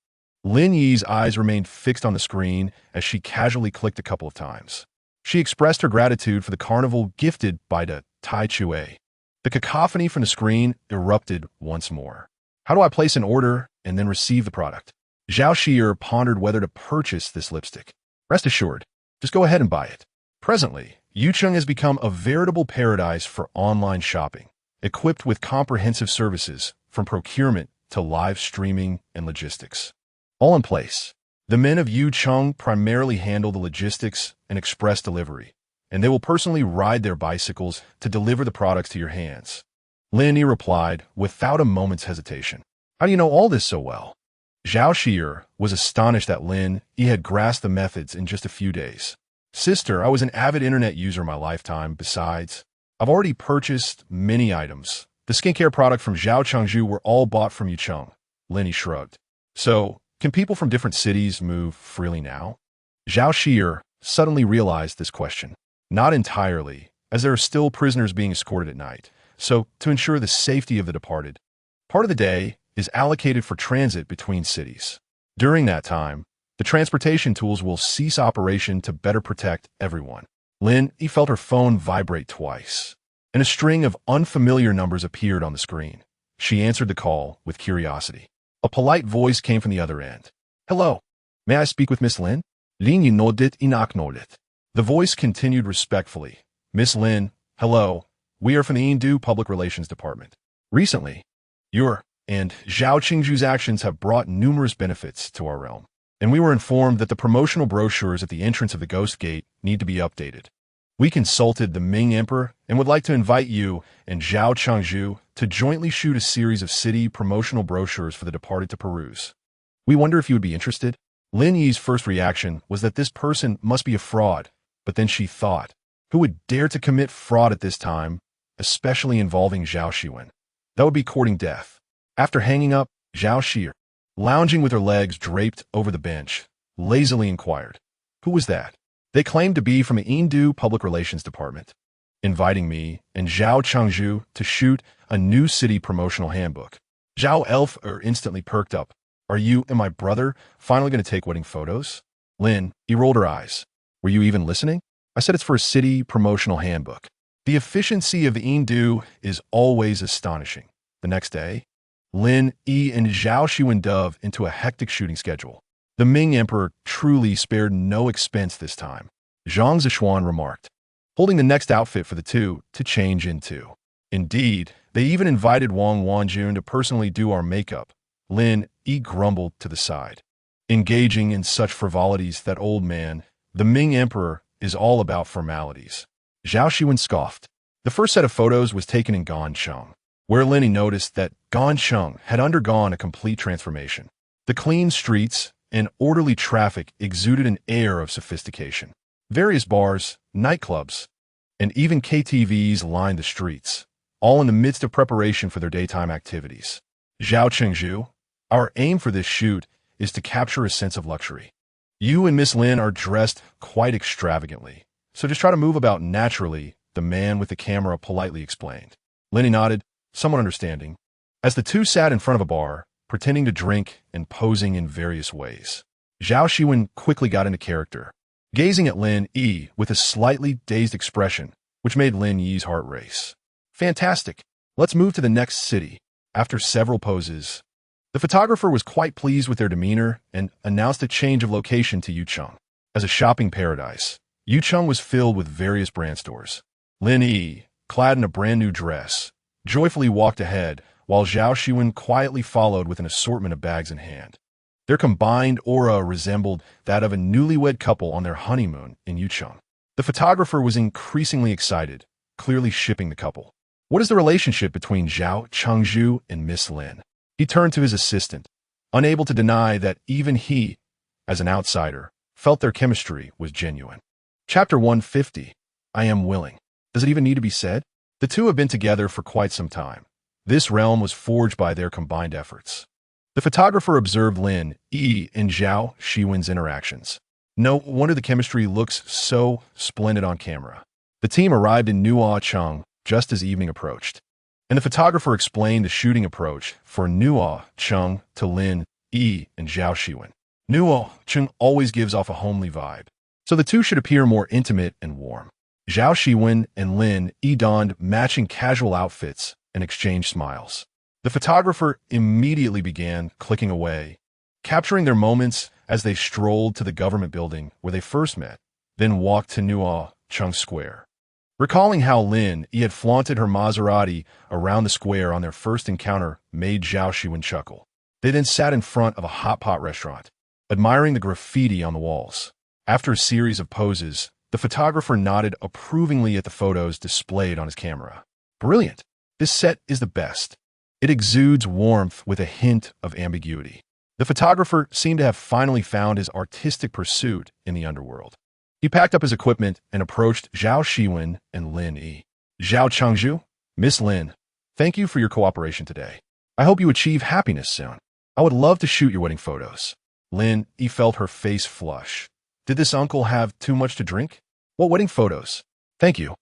Lin Yi's eyes remained fixed on the screen as she casually clicked a couple of times. She expressed her gratitude for the carnival gifted by the Tai Chue. The cacophony from the screen erupted once more. How do I place an order and then receive the product? Zhao Xiwen pondered whether to purchase this lipstick. Rest assured, just go ahead and buy it. Presently, Yucheng has become a veritable paradise for online shopping, equipped with comprehensive services from procurement to live streaming and logistics. All in place. The men of Yucheng primarily handle the logistics and express delivery, and they will personally ride their bicycles to deliver the products to your hands. Lin Yi replied without a moment's hesitation. How do you know all this so well? Zhao Xiwen was astonished that Lin Yi had grasped the methods in just a few days. Sister, I was an avid internet user in my lifetime. Besides, I've already purchased many items. The skincare product from Zhao Chengzhu were all bought from Yucheng. Lin Yi shrugged. So, can people from different cities move freely now? Zhao Xiwen suddenly realized this question. Not entirely, as there are still prisoners being escorted at night. So, to ensure the safety of the departed, part of the day is allocated for transit between cities. During that time, the transportation tools will cease operation to better protect everyone. Lin Yi felt her phone vibrate twice, and a string of unfamiliar numbers appeared on the screen. She answered the call with curiosity. A polite voice came from the other end. Hello, may I speak with Miss Lin? Lin Yi nodded and acknowledged it. The voice continued respectfully. Miss Lin, hello, we are from the Indu Public Relations Department. Recently, your and Zhao Qingzhu's actions have brought numerous benefits to our realm, and we were informed that the promotional brochures at the entrance of the Ghost Gate need to be updated. We consulted the Ming Emperor and would like to invite you and Zhao Chengzhu to jointly shoot a series of city promotional brochures for the departed to peruse. We wonder if you would be interested. Lin Yi's first reaction was that this person must be a fraud, but then she thought, who would dare to commit fraud at this time, especially involving Zhao Xiwen? That would be courting death. After hanging up, Zhao Xiwen, lounging with her legs draped over the bench, lazily inquired, who was that? They claimed to be from the Indu Public Relations Department, inviting me and Zhao Chengzhu to shoot a new city promotional handbook. Zhao Elf instantly perked up. Are you and my brother finally going to take wedding photos? Lin Yi rolled her eyes. Were you even listening? I said it's for a city promotional handbook. The efficiency of the Indu is always astonishing. The next day, Lin Yi and Zhao Xiwen dove into a hectic shooting schedule. The Ming Emperor truly spared no expense this time, Zhang Zishuan remarked, holding the next outfit for the two to change into. Indeed, they even invited Wang Wanjun to personally do our makeup. Lin Yi grumbled to the side. Engaging in such frivolities, that old man, the Ming Emperor, is all about formalities. Zhao Xiwen scoffed. The first set of photos was taken in Gancheng, where Lin Yi noticed that Gancheng had undergone a complete transformation. The clean streets and orderly traffic exuded an air of sophistication. Various bars, nightclubs, and even KTVs lined the streets, all in the midst of preparation for their daytime activities. Zhao Chengzhu, our aim for this shoot is to capture a sense of luxury. You and Miss Lin are dressed quite extravagantly, so just try to move about naturally, the man with the camera politely explained. Lin Yi nodded, somewhat understanding, as the two sat in front of a bar, pretending to drink and posing in various ways. Zhao Xiwen quickly got into character, gazing at Lin Yi with a slightly dazed expression, which made Lin Yi's heart race. Fantastic. Let's move to the next city. After several poses, the photographer was quite pleased with their demeanor and announced a change of location to Yucheng. As a shopping paradise, Yucheng was filled with various brand stores. Lin Yi, clad in a brand new dress, joyfully walked ahead while Zhao Xiwen quietly followed with an assortment of bags in hand. Their combined aura resembled that of a newlywed couple on their honeymoon in Yucheng. The photographer was increasingly excited, clearly shipping the couple. What is the relationship between Zhao Chengzhu and Miss Lin? He turned to his assistant, unable to deny that even he, as an outsider, felt their chemistry was genuine. Chapter 150. I am willing. Does it even need to be said? The two have been together for quite some time. This realm was forged by their combined efforts. The photographer observed Lin Yi and Zhao Xiwen's interactions. No wonder the chemistry looks so splendid on camera. The team arrived in Nuo Cheng just as evening approached, and the photographer explained the shooting approach for Nuo Cheng to Lin Yi and Zhao Xiwen. Nuo Cheng always gives off a homely vibe, so the two should appear more intimate and warm. Zhao Xiwen and Lin Yi donned matching casual outfits and exchanged smiles. The photographer immediately began clicking away, capturing their moments as they strolled to the government building where they first met, then walked to Nuo Cheng Square. Recalling how Lin Yi had flaunted her Maserati around the square on their first encounter made Zhao Xiwen chuckle. They then sat in front of a hot pot restaurant, admiring the graffiti on the walls. After a series of poses, the photographer nodded approvingly at the photos displayed on his camera. Brilliant! This set is the best. It exudes warmth with a hint of ambiguity. The photographer seemed to have finally found his artistic pursuit in the underworld. He packed up his equipment and approached Zhao Xiwen and Lin Yi. Zhao Chengzhu, Miss Lin, thank you for your cooperation today. I hope you achieve happiness soon. I would love to shoot your wedding photos. Lin Yi felt her face flush. Did this uncle have too much to drink? What wedding photos? Thank you.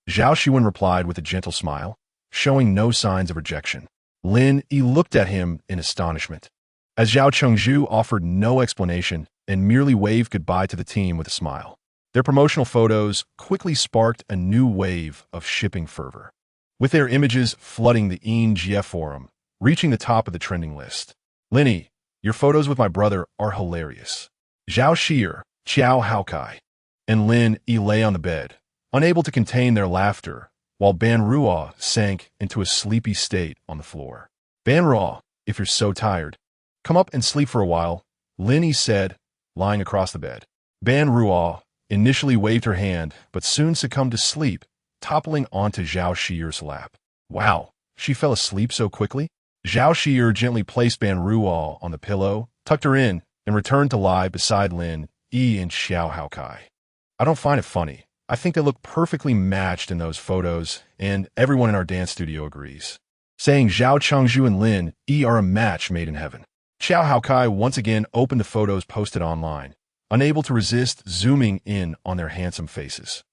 Zhao Xiwen replied with a gentle smile, showing no signs of rejection. Lin Yi looked at him in astonishment, as Zhao Chengzhu offered no explanation and merely waved goodbye to the team with a smile. Their promotional photos quickly sparked a new wave of shipping fervor, with their images flooding the ENGF forum, reaching the top of the trending list. Lin Yi, your photos with my brother are hilarious. Zhao Xier, Qiao Haokai, and Lin Yi lay on the bed, unable to contain their laughter, while Ban Ruo sank into a sleepy state on the floor. Ban Ruo, if you're so tired, come up and sleep for a while, Lin Yi said, lying across the bed. Ban Ruo initially waved her hand, but soon succumbed to sleep, toppling onto Zhao Xier's lap. Wow, she fell asleep so quickly? Zhao Xier gently placed Ban Ruo on the pillow, tucked her in, and returned to lie beside Lin Yi and Xiao Haokai. I don't find it funny. I think they look perfectly matched in those photos, and everyone in our dance studio agrees, saying Zhao Chengzhu and Lin Yi are a match made in heaven. Xiao Haokai once again opened the photos posted online, unable to resist zooming in on their handsome faces.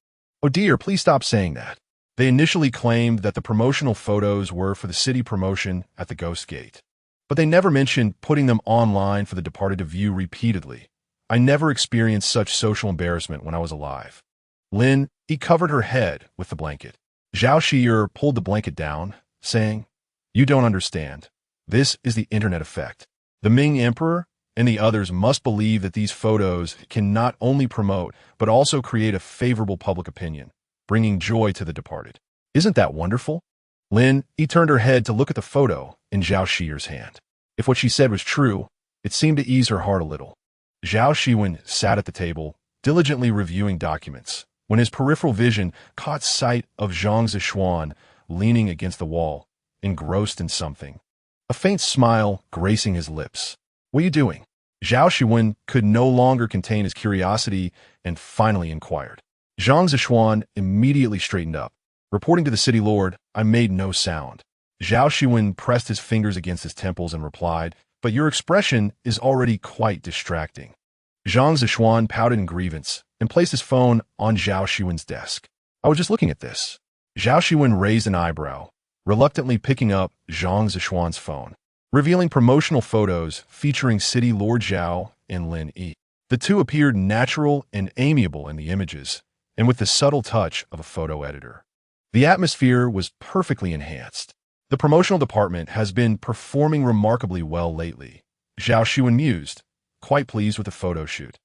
Oh dear, please stop saying that. They initially claimed that the promotional photos were for the city promotion at the Ghost Gate, but they never mentioned putting them online for the departed to view repeatedly. I never experienced such social embarrassment when I was alive. Lin Yi covered her head with the blanket. Zhao Xier pulled the blanket down, saying, You don't understand. This is the internet effect. The Ming Emperor and the others must believe that these photos can not only promote, but also create a favorable public opinion, bringing joy to the departed. Isn't that wonderful? Lin Yi turned her head to look at the photo in Zhao Xier's hand. If what she said was true, it seemed to ease her heart a little. Zhao Xiwen sat at the table, diligently reviewing documents, when his peripheral vision caught sight of Zhang Zishuan leaning against the wall, engrossed in something. A faint smile gracing his lips. What are you doing? Zhao Xiwen could no longer contain his curiosity and finally inquired. Zhang Zishuan immediately straightened up. Reporting to the city lord, I made no sound. Zhao Xiwen pressed his fingers against his temples and replied, But your expression is already quite distracting. Zhang Zishuan pouted in grievance and placed his phone on Zhao Xiwen's desk. I was just looking at this. Zhao Xiwen raised an eyebrow, reluctantly picking up Zhang Zishuan's phone, revealing promotional photos featuring City Lord Zhao and Lin Yi. The two appeared natural and amiable in the images, and with the subtle touch of a photo editor. The atmosphere was perfectly enhanced. The promotional department has been performing remarkably well lately, Zhao Xiwen mused, quite pleased with the photo shoot,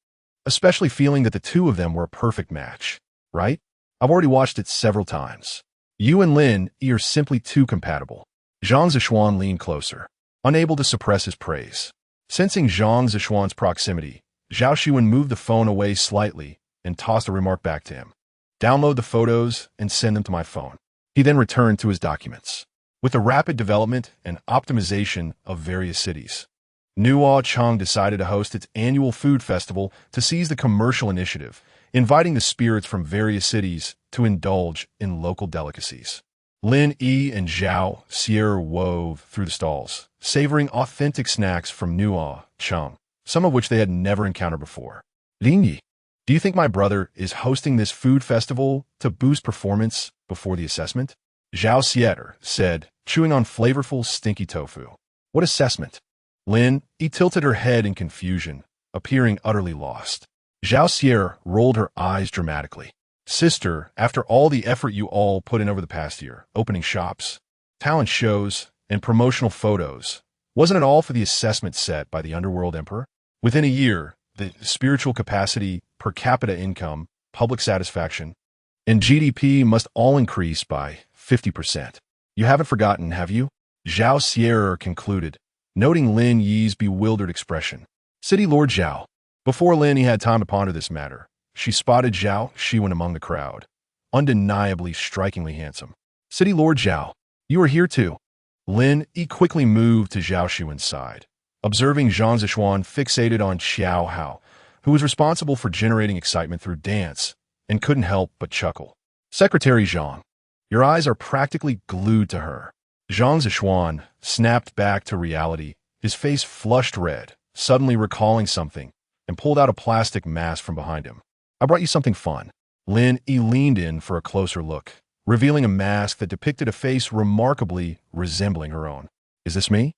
especially feeling that the two of them were a perfect match, right? I've already watched it several times. You and Lin Yi are simply too compatible. Zhang Zishuan leaned closer, unable to suppress his praise. Sensing Zhang Zishuan's proximity, Zhao Xiwen moved the phone away slightly and tossed a remark back to him. Download the photos and send them to my phone. He then returned to his documents. With the rapid development and optimization of various cities, Nuo Cheng decided to host its annual food festival to seize the commercial initiative, inviting the spirits from various cities to indulge in local delicacies. Lin Yi and Zhao Xiwen wove through the stalls, savoring authentic snacks from Nuo Cheng, some of which they had never encountered before. Lin Yi, do you think my brother is hosting this food festival to boost performance before the assessment? Zhao Xiwen said, chewing on flavorful, stinky tofu. What assessment? Lin Yi tilted her head in confusion, appearing utterly lost. Zhao Xiwen rolled her eyes dramatically. Sister, after all the effort you all put in over the past year, opening shops, talent shows, and promotional photos, wasn't it all for the assessment set by the Underworld Emperor? Within a year, the spiritual capacity, per capita income, public satisfaction, and GDP must all increase by 50%. You haven't forgotten, have you? Zhao Xiwen concluded, noting Lin Yi's bewildered expression. City Lord Zhao. Before Lin Yi had time to ponder this matter, she spotted Zhao Xiwen among the crowd, undeniably strikingly handsome. City Lord Zhao, you are here too. Lin Yi quickly moved to Zhao Xiwen's side, observing Zhang Zishuan fixated on Xiao Hao, who was responsible for generating excitement through dance, and couldn't help but chuckle. Secretary Zhang, your eyes are practically glued to her. Zhang Zishuan snapped back to reality, his face flushed red, suddenly recalling something, and pulled out a plastic mask from behind him. I brought you something fun. Lin Yi leaned in for a closer look, revealing a mask that depicted a face remarkably resembling her own. Is this me?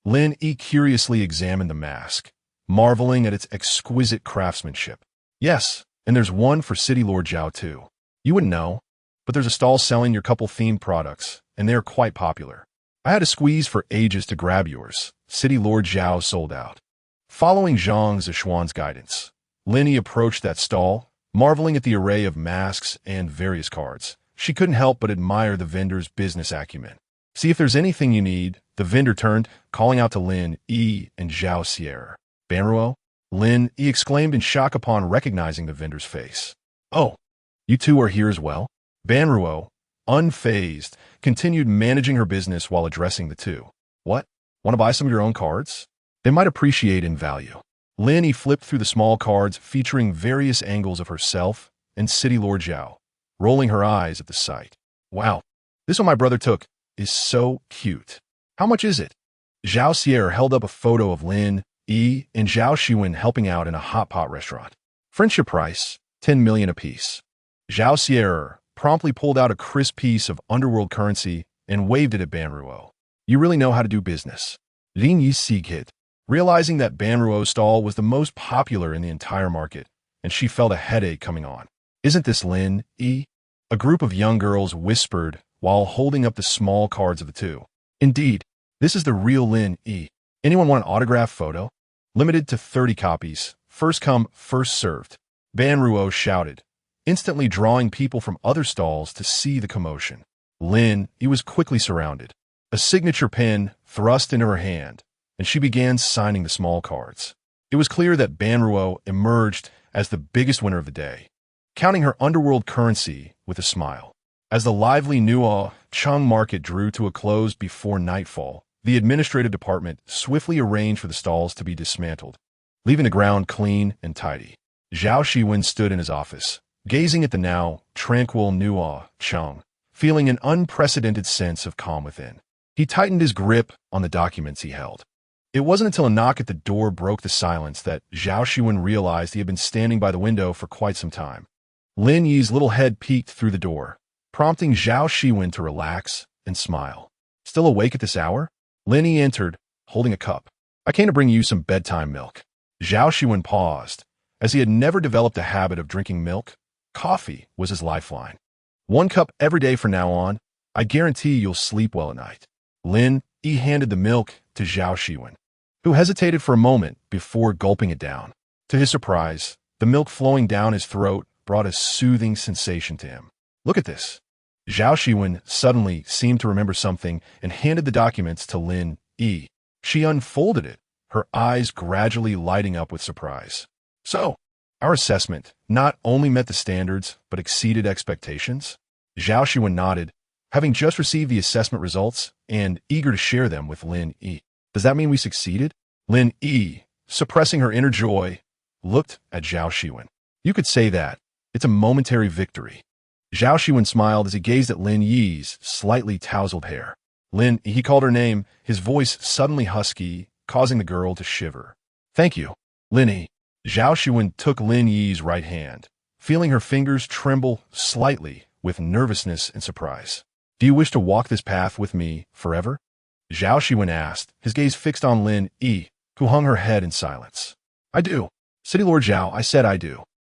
Lin Yi curiously examined the mask, marveling at its exquisite craftsmanship. Yes, and there's one for City Lord Zhao too. You wouldn't know, but there's a stall selling your couple-themed products, and they're quite popular. I had to squeeze for ages to grab yours. City Lord Zhao sold out. Following Zhang Zishuan's guidance, Lin Yi approached that stall, marveling at the array of masks and various cards. She couldn't help but admire the vendor's business acumen. See if there's anything you need, the vendor turned, calling out to Lin Yi and Zhao Xiwen. Banruo? Lin Yi exclaimed in shock upon recognizing the vendor's face. Oh, you two are here as well? Banruo, unfazed, continued managing her business while addressing the two. What? Want to buy some of your own cards? They might appreciate in value. Lin Yi flipped through the small cards featuring various angles of herself and City Lord Zhao, rolling her eyes at the sight. Wow, this one my brother took is so cute. How much is it? Zhao Xiwen held up a photo of Lin Yi and Zhao Xiwen helping out in a hot pot restaurant. Friendship price, 10 million apiece. Zhao Xiwen promptly pulled out a crisp piece of Underworld currency and waved it at Banruo. You really know how to do business. Lin Yi sighed, realizing that Banruo's stall was the most popular in the entire market, and she felt a headache coming on. Isn't this Lin Yi? A group of young girls whispered while holding up the small cards of the two. Indeed, this is the real Lin Yi. Anyone want an autograph photo? Limited to 30 copies. First come, first served. Banruo shouted, instantly drawing people from other stalls to see the commotion. Lin Yi was quickly surrounded. A signature pen thrust into her hand, and she began signing the small cards. It was clear that Banruo emerged as the biggest winner of the day, counting her Underworld currency with a smile. As the lively Nuo Cheng market drew to a close before nightfall, the administrative department swiftly arranged for the stalls to be dismantled, leaving the ground clean and tidy. Zhao Xiwen stood in his office, gazing at the now tranquil Nuo Cheng, feeling an unprecedented sense of calm within. He tightened his grip on the documents he held. It wasn't until a knock at the door broke the silence that Zhao Xiwen realized he had been standing by the window for quite some time. Lin Yi's little head peeked through the door, prompting Zhao Xiwen to relax and smile. Still awake at this hour? Lin Yi entered, holding a cup. I came to bring you some bedtime milk. Zhao Xiwen paused, as he had never developed a habit of drinking milk. Coffee was his lifeline. 1 cup every day from now on. I guarantee you'll sleep well at night. Lin Yi handed the milk to Zhao Xiwen, who hesitated for a moment before gulping it down. To his surprise, the milk flowing down his throat brought a soothing sensation to him. Look at this. Zhao Xiwen suddenly seemed to remember something and handed the documents to Lin Yi. She unfolded it, her eyes gradually lighting up with surprise. So, our assessment not only met the standards, but exceeded expectations? Zhao Xiwen nodded, having just received the assessment results and eager to share them with Lin Yi. Does that mean we succeeded? Lin Yi, suppressing her inner joy, looked at Zhao Xiwen. You could say that. It's a momentary victory. Zhao Xiwen smiled as he gazed at Lin Yi's slightly tousled hair. Lin, he called her name, his voice suddenly husky, causing the girl to shiver. Thank you, Lin Yi. Zhao Xiwen took Lin Yi's right hand, feeling her fingers tremble slightly with nervousness and surprise. Do you wish to walk this path with me forever? Zhao Xiwen asked, his gaze fixed on Lin Yi, who hung her head in silence. I do. City Lord Zhao, I said I do.